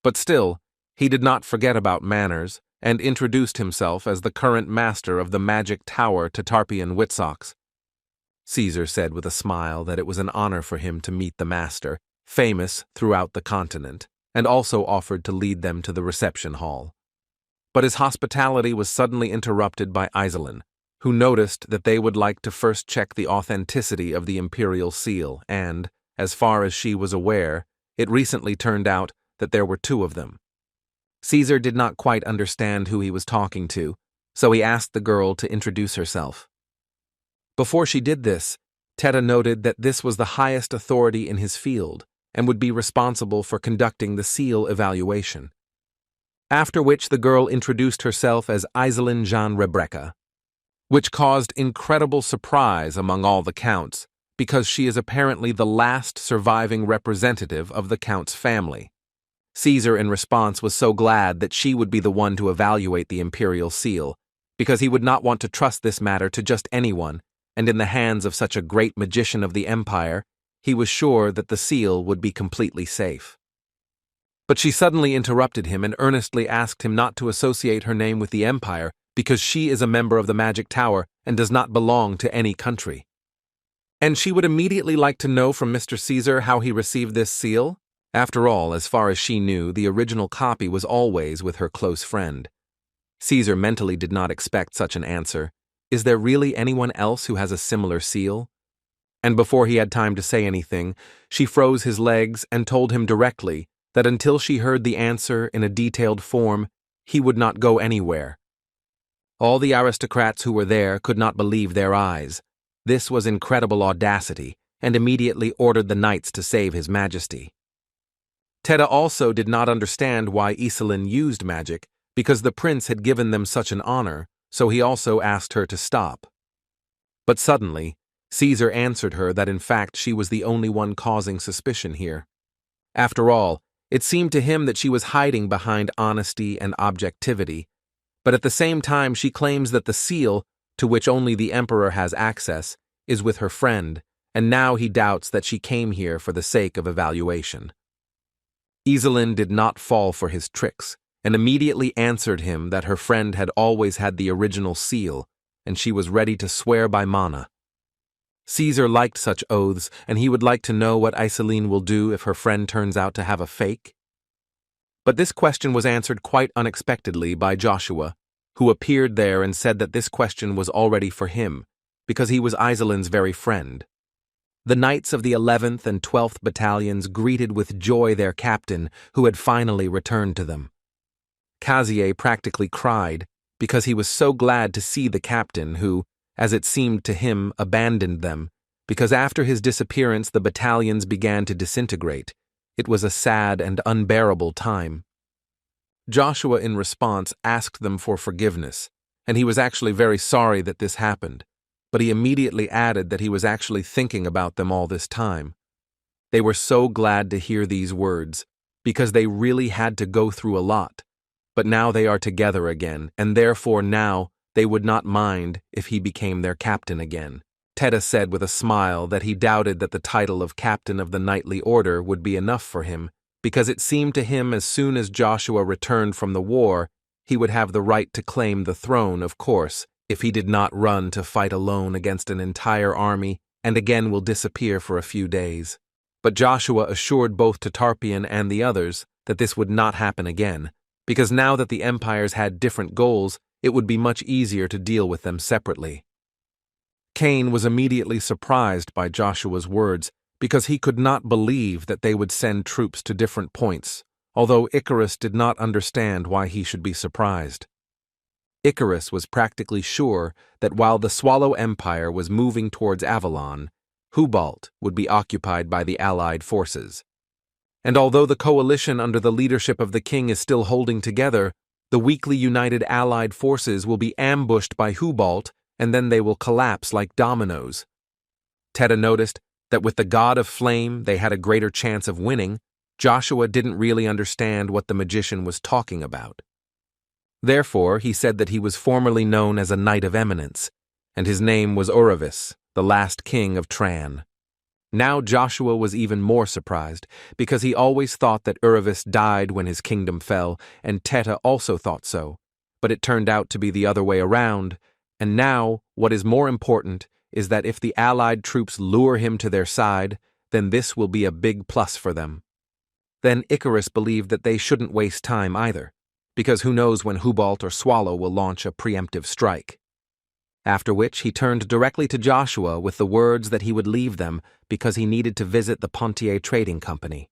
But still, he did not forget about manners and introduced himself as the current master of the Magic Tower to Trifian Witsox. Caesar said with a smile that it was an honor for him to meet the master, famous throughout the continent, and also offered to lead them to the reception hall. But his hospitality was suddenly interrupted by Iselin, who noticed that they would like to first check the authenticity of the Imperial seal and, as far as she was aware, it recently turned out that there were two of them. Caesar did not quite understand who he was talking to, so he asked the girl to introduce herself. Before she did this, Teta noted that this was the highest authority in his field, and would be responsible for conducting the seal evaluation. After which the girl introduced herself as Iselin Jean Rebecca, which caused incredible surprise among all the counts, because she is apparently the last surviving representative of the count's family. Caesar, in response, was so glad that she would be the one to evaluate the imperial seal, because he would not want to trust this matter to just anyone, and in the hands of such a great magician of the empire, he was sure that the seal would be completely safe. But she suddenly interrupted him and earnestly asked him not to associate her name with the empire because she is a member of the Magic Tower and does not belong to any country. And she would immediately like to know from Mr. Caesar how he received this seal. After all, as far as she knew, the original copy was always with her close friend. Caesar mentally did not expect such an answer. Is there really anyone else who has a similar seal? And before he had time to say anything, she froze his legs and told him directly that until she heard the answer in a detailed form, he would not go anywhere. All the aristocrats who were there could not believe their eyes. This was incredible audacity, and immediately ordered the knights to save his majesty. Tedda also did not understand why Iselin used magic, because the prince had given them such an honor, so he also asked her to stop. But suddenly, Caesar answered her that in fact she was the only one causing suspicion here. After all, it seemed to him that she was hiding behind honesty and objectivity, but at the same time she claims that the seal, to which only the emperor has access, is with her friend, and now he doubts that she came here for the sake of evaluation. Iselin did not fall for his tricks, and immediately answered him that her friend had always had the original seal, and she was ready to swear by Mana. Caesar liked such oaths, and he would like to know what Iselin will do if her friend turns out to have a fake. But this question was answered quite unexpectedly by Joshua, who appeared there and said that this question was already for him, because he was Iselin's very friend. The knights of the 11th and 12th battalions greeted with joy their captain, who had finally returned to them. Kazier practically cried, because he was so glad to see the captain who, as it seemed to him, abandoned them, because after his disappearance the battalions began to disintegrate. It was a sad and unbearable time. Joshua, in response, asked them for forgiveness, and he was actually very sorry that this happened, but he immediately added that he was actually thinking about them all this time. They were so glad to hear these words, because they really had to go through a lot, but now they are together again, and therefore now they would not mind if he became their captain again. Tedda said with a smile that he doubted that the title of Captain of the Knightly Order would be enough for him, because it seemed to him as soon as Joshua returned from the war, he would have the right to claim the throne, of course, if he did not run to fight alone against an entire army and again will disappear for a few days. But Joshua assured both Tarpian and the others that this would not happen again, because now that the empires had different goals, it would be much easier to deal with them separately. Cain was immediately surprised by Joshua's words, because he could not believe that they would send troops to different points, although Icarus did not understand why he should be surprised. Icarus was practically sure that while the Swallow Empire was moving towards Avalon, Hubalt would be occupied by the Allied forces. And although the coalition under the leadership of the king is still holding together, the weakly united Allied forces will be ambushed by Hubalt, and then they will collapse like dominoes. Tedda noticed that with the god of flame they had a greater chance of winning. Joshua didn't really understand what the magician was talking about. Therefore, he said that he was formerly known as a knight of eminence, and his name was Uravis, the last king of Tran. Now Joshua was even more surprised, because he always thought that Uravis died when his kingdom fell, and Tedda also thought so, but it turned out to be the other way around, and now, what is more important is that if the Allied troops lure him to their side, then this will be a big plus for them. Then Icarus believed that they shouldn't waste time either, because who knows when Hubalt or Swallow will launch a preemptive strike. After which he turned directly to Joshua with the words that he would leave them because he needed to visit the Pontier Trading Company.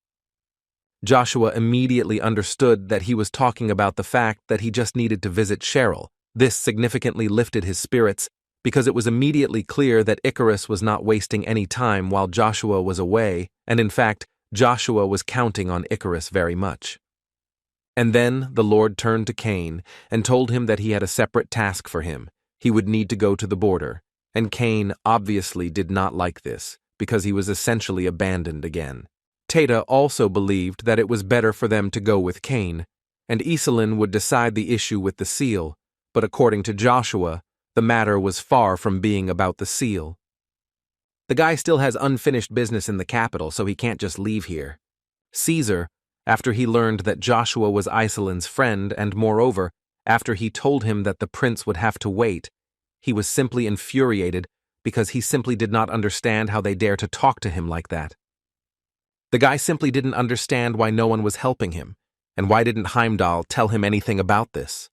Joshua immediately understood that he was talking about the fact that he just needed to visit Cheryl. This significantly lifted his spirits, because it was immediately clear that Icarus was not wasting any time while Joshua was away, and in fact, Joshua was counting on Icarus very much. And then the Lord turned to Cain and told him that he had a separate task for him. He would need to go to the border, and Cain obviously did not like this, because he was essentially abandoned again. Tata also believed that it was better for them to go with Cain, and Iselin would decide the issue with the seal, but according to Joshua, the matter was far from being about the seal. The guy still has unfinished business in the capital, so he can't just leave here. Caesar, after he learned that Joshua was Iselin's friend, and moreover, after he told him that the prince would have to wait, he was simply infuriated because he simply did not understand how they dare to talk to him like that. The guy simply didn't understand why no one was helping him, and why didn't Heimdall tell him anything about this?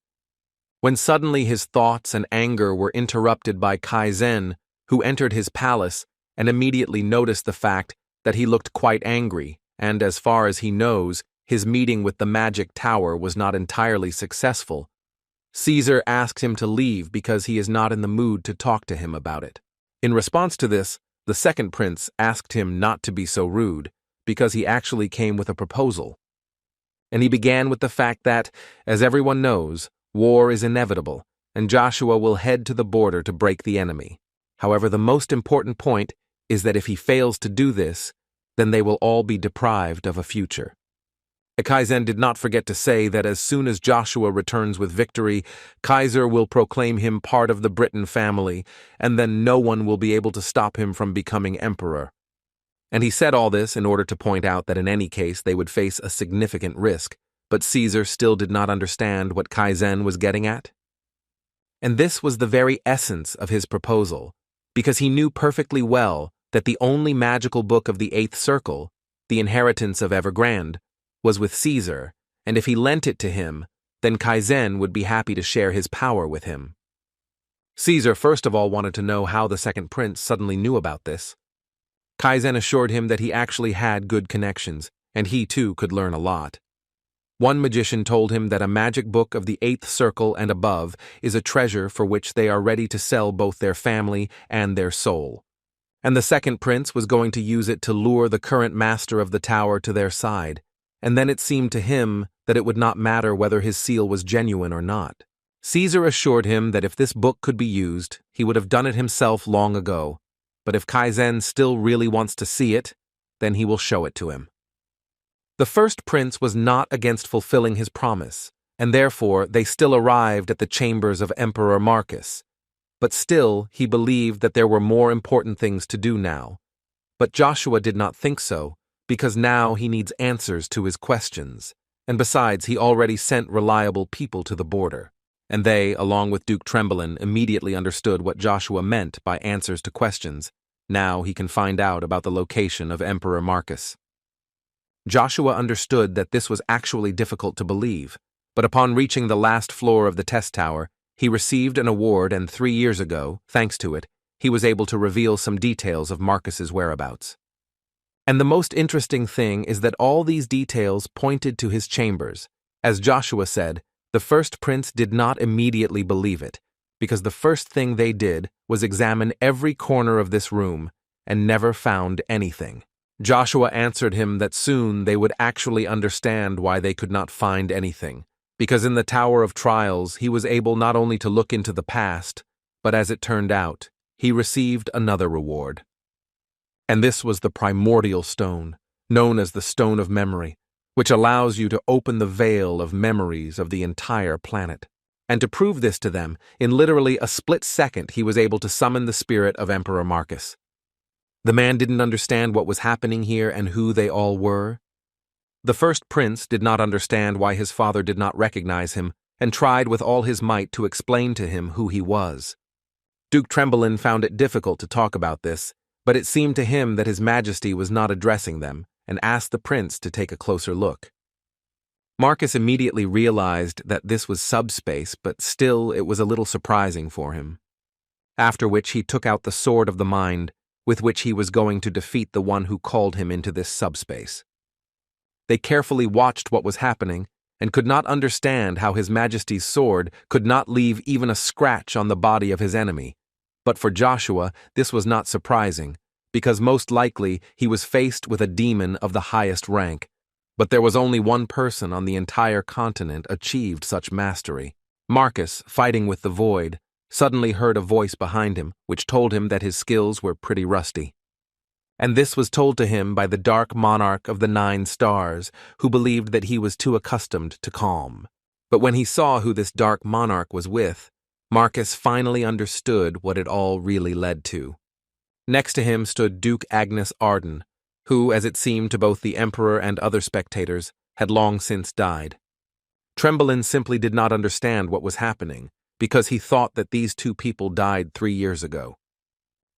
When suddenly his thoughts and anger were interrupted by Kaizen, who entered his palace and immediately noticed the fact that he looked quite angry, and as far as he knows, his meeting with the magic tower was not entirely successful. Caesar asked him to leave because he is not in the mood to talk to him about it. In response to this, the second prince asked him not to be so rude, because he actually came with a proposal. And he began with the fact that, as everyone knows, war is inevitable, and Joshua will head to the border to break the enemy. However, the most important point is that if he fails to do this, then they will all be deprived of a future. Kaizen did not forget to say that as soon as Joshua returns with victory, Kaiser will proclaim him part of the Britain family, and then no one will be able to stop him from becoming emperor. And he said all this in order to point out that in any case they would face a significant risk, but Caesar still did not understand what Kaizen was getting at. And this was the very essence of his proposal, because he knew perfectly well that the only magical book of the Eighth Circle, the inheritance of Evergrande, was with Caesar, and if he lent it to him, then Kaizen would be happy to share his power with him. Caesar first of all wanted to know how the second prince suddenly knew about this. Kaizen assured him that he actually had good connections, and he too could learn a lot. One magician told him that a magic book of the Eighth Circle and above is a treasure for which they are ready to sell both their family and their soul. And the second prince was going to use it to lure the current master of the tower to their side, and then it seemed to him that it would not matter whether his seal was genuine or not. Caesar assured him that if this book could be used, he would have done it himself long ago, but if Kaizen still really wants to see it, then he will show it to him. The first prince was not against fulfilling his promise, and therefore they still arrived at the chambers of Emperor Marcus. But still, he believed that there were more important things to do now. But Joshua did not think so, because now he needs answers to his questions, and besides, he already sent reliable people to the border. And they, along with Duke Trembling, immediately understood what Joshua meant by answers to questions. Now he can find out about the location of Emperor Marcus. Joshua understood that this was actually difficult to believe, but upon reaching the last floor of the test tower, he received an award, and 3 years ago, thanks to it, he was able to reveal some details of Marcus's whereabouts. And the most interesting thing is that all these details pointed to his chambers. As Joshua said, the first prince did not immediately believe it, because the first thing they did was examine every corner of this room and never found anything. Joshua answered him that soon they would actually understand why they could not find anything, because in the Tower of Trials he was able not only to look into the past, but as it turned out, he received another reward. And this was the primordial stone, known as the Stone of Memory, which allows you to open the veil of memories of the entire planet. And to prove this to them, in literally a split second he was able to summon the spirit of Emperor Marcus. The man didn't understand what was happening here and who they all were. The first prince did not understand why his father did not recognize him, and tried with all his might to explain to him who he was. Duke Trembling found it difficult to talk about this, but it seemed to him that His Majesty was not addressing them, and asked the prince to take a closer look. Marcus immediately realized that this was subspace, but still it was a little surprising for him. After which he took out the Sword of the Mind, with which he was going to defeat the one who called him into this subspace. They carefully watched what was happening, and could not understand how His Majesty's sword could not leave even a scratch on the body of his enemy. But for Joshua, this was not surprising, because most likely he was faced with a demon of the highest rank. But there was only one person on the entire continent achieved such mastery. Marcus, fighting with the void, suddenly heard a voice behind him which told him that his skills were pretty rusty. And this was told to him by the dark monarch of the 9 stars, who believed that he was too accustomed to calm. But when he saw who this dark monarch was with, Marcus finally understood what it all really led to. Next to him stood Duke Agnes Arden, who, as it seemed to both the Emperor and other spectators, had long since died. Trembling simply did not understand what was happening, because he thought that these 2 people died 3 years ago.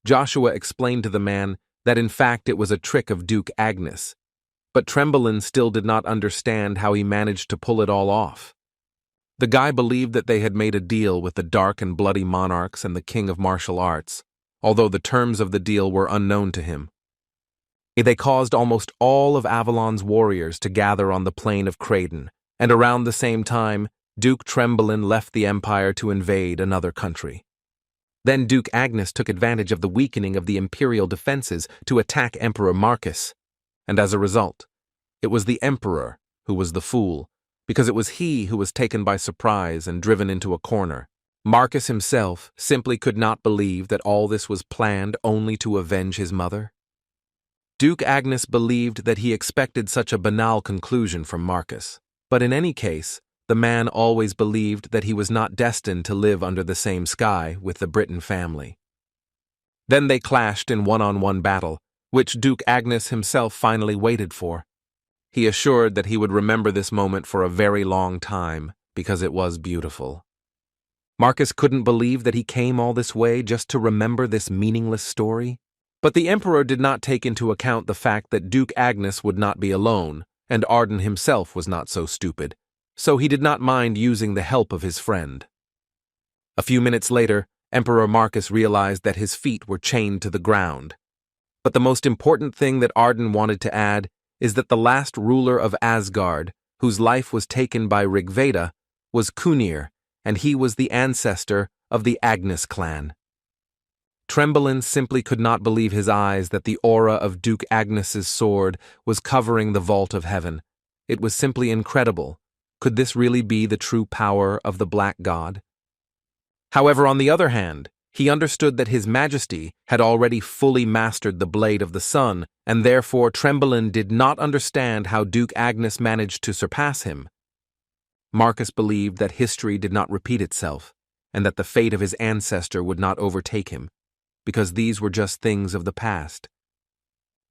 Joshua explained to the man that in fact it was a trick of Duke Agnes, but Trembling still did not understand how he managed to pull it all off. The guy believed that they had made a deal with the dark and bloody monarchs and the king of martial arts, although the terms of the deal were unknown to him. They caused almost all of Avalon's warriors to gather on the plain of Creighton, and around the same time, Duke Trembling left the empire to invade another country. Then Duke Agnes took advantage of the weakening of the Imperial defenses to attack Emperor Marcus, and as a result, it was the Emperor who was the fool, because it was he who was taken by surprise and driven into a corner. Marcus himself simply could not believe that all this was planned only to avenge his mother. Duke Agnes believed that he expected such a banal conclusion from Marcus, but in any case, the man always believed that he was not destined to live under the same sky with the Britain family. Then they clashed in one-on-one battle, which Duke Agnes himself finally waited for. He assured that he would remember this moment for a very long time, because it was beautiful. Marcus couldn't believe that he came all this way just to remember this meaningless story. But the Emperor did not take into account the fact that Duke Agnes would not be alone, and Arden himself was not so stupid, so he did not mind using the help of his friend. A few minutes later, Emperor Marcus realized that his feet were chained to the ground. But the most important thing that Arden wanted to add is that the last ruler of Asgard, whose life was taken by Rigveda, was Kunir, and he was the ancestor of the Agnes clan. Trembling simply could not believe his eyes that the aura of Duke Agnes's sword was covering the vault of heaven. It was simply incredible. Could this really be the true power of the Black God? However, on the other hand, he understood that His Majesty had already fully mastered the Blade of the Sun, and therefore Trembling did not understand how Duke Agnes managed to surpass him. Marcus believed that history did not repeat itself, and that the fate of his ancestor would not overtake him, because these were just things of the past.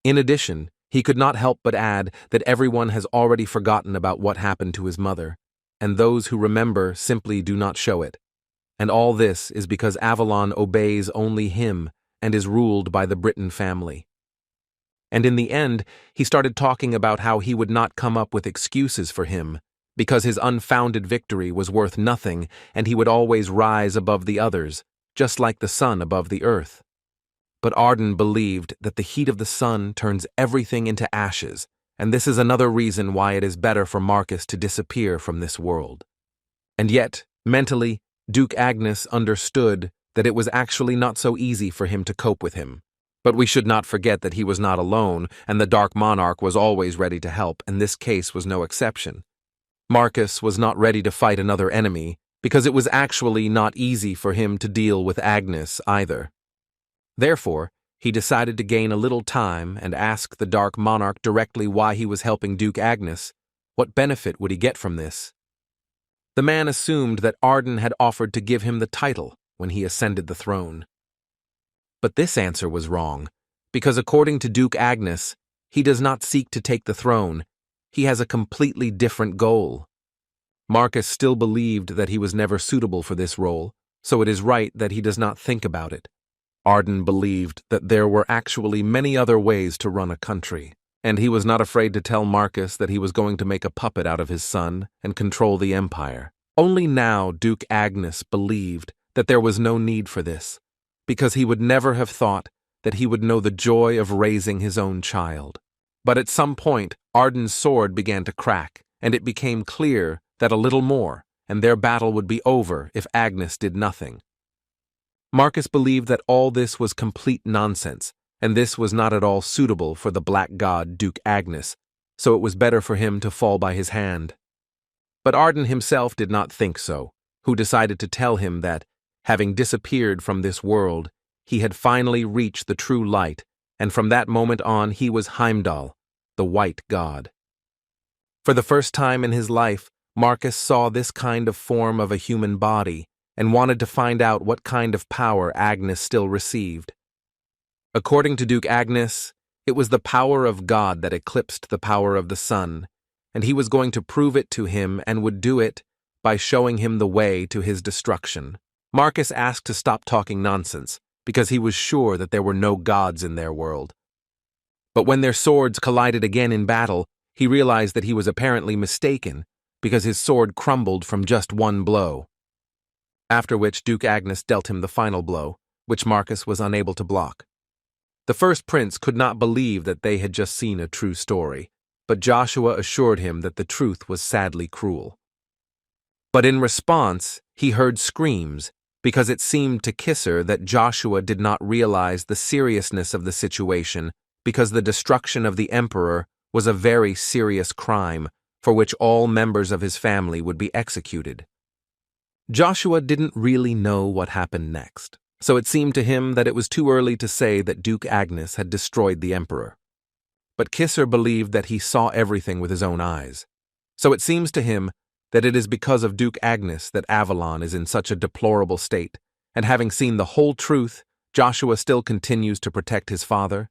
In addition, he could not help but add that everyone has already forgotten about what happened to his mother, and those who remember simply do not show it. And all this is because Avalon obeys only him and is ruled by the Britain family. And in the end, he started talking about how he would not come up with excuses for him, because his unfounded victory was worth nothing and he would always rise above the others, just like the sun above the earth. But Arden believed that the heat of the sun turns everything into ashes, and this is another reason why it is better for Marcus to disappear from this world. And yet, mentally, Duke Agnes understood that it was actually not so easy for him to cope with him. But we should not forget that he was not alone, and the Dark Monarch was always ready to help, and this case was no exception. Marcus was not ready to fight another enemy, because it was actually not easy for him to deal with Agnes either. Therefore, he decided to gain a little time and ask the Dark Monarch directly why he was helping Duke Agnes. What benefit would he get from this? The man assumed that Arden had offered to give him the title when he ascended the throne. But this answer was wrong, because according to Duke Agnes, he does not seek to take the throne. He has a completely different goal. Marcus still believed that he was never suitable for this role, so it is right that he does not think about it. Arden believed that there were actually many other ways to run a country, and he was not afraid to tell Marcus that he was going to make a puppet out of his son and control the empire. Only now Duke Agnes believed that there was no need for this, because he would never have thought that he would know the joy of raising his own child. But at some point, Arden's sword began to crack, and it became clear that a little more, and their battle would be over if Agnes did nothing. Marcus believed that all this was complete nonsense, and this was not at all suitable for the black god Duke Agnes, so it was better for him to fall by his hand. But Arden himself did not think so, who decided to tell him that, having disappeared from this world, he had finally reached the true light, and from that moment on he was Heimdall, the white god. For the first time in his life, Marcus saw this kind of form of a human body and wanted to find out what kind of power Agnes still received. According to Duke Agnes, it was the power of God that eclipsed the power of the sun, and he was going to prove it to him and would do it by showing him the way to his destruction. Marcus asked to stop talking nonsense, because he was sure that there were no gods in their world. But when their swords collided again in battle, he realized that he was apparently mistaken, because his sword crumbled from just one blow. After which Duke Agnes dealt him the final blow, which Marcus was unable to block. The first prince could not believe that they had just seen a true story, but Joshua assured him that the truth was sadly cruel. But in response, he heard screams, because it seemed to Kisser that Joshua did not realize the seriousness of the situation, because the destruction of the emperor was a very serious crime for which all members of his family would be executed. Joshua didn't really know what happened next, so it seemed to him that it was too early to say that Duke Agnes had destroyed the emperor. But Kisser believed that he saw everything with his own eyes, so it seems to him that it is because of Duke Agnes that Avalon is in such a deplorable state, and having seen the whole truth, Joshua still continues to protect his father.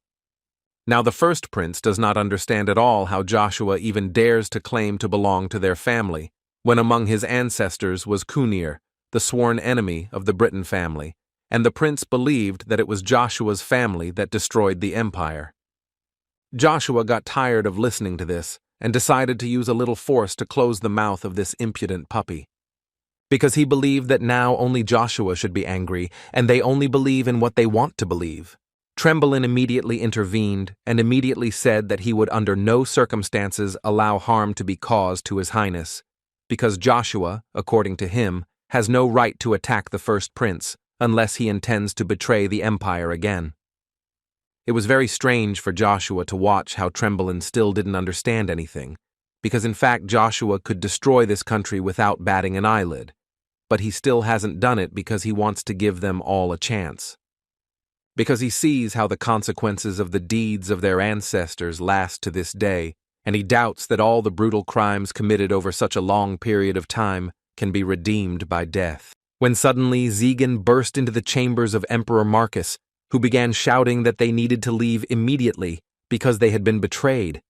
Now the first prince does not understand at all how Joshua even dares to claim to belong to their family, when among his ancestors was Kunir, the sworn enemy of the Britain family, and the prince believed that it was Joshua's family that destroyed the empire. Joshua got tired of listening to this, and decided to use a little force to close the mouth of this impudent puppy. Because he believed that now only Joshua should be angry, and they only believe in what they want to believe. Tremblin immediately intervened, and immediately said that he would under no circumstances allow harm to be caused to His Highness, because Joshua, according to him, has no right to attack the first prince, unless he intends to betray the empire again. It was very strange for Joshua to watch how Tremblin still didn't understand anything, because in fact Joshua could destroy this country without batting an eyelid, but he still hasn't done it because he wants to give them all a chance. Because he sees how the consequences of the deeds of their ancestors last to this day, and he doubts that all the brutal crimes committed over such a long period of time can be redeemed by death. When suddenly Zegan burst into the chambers of Emperor Marcus, who began shouting that they needed to leave immediately because they had been betrayed,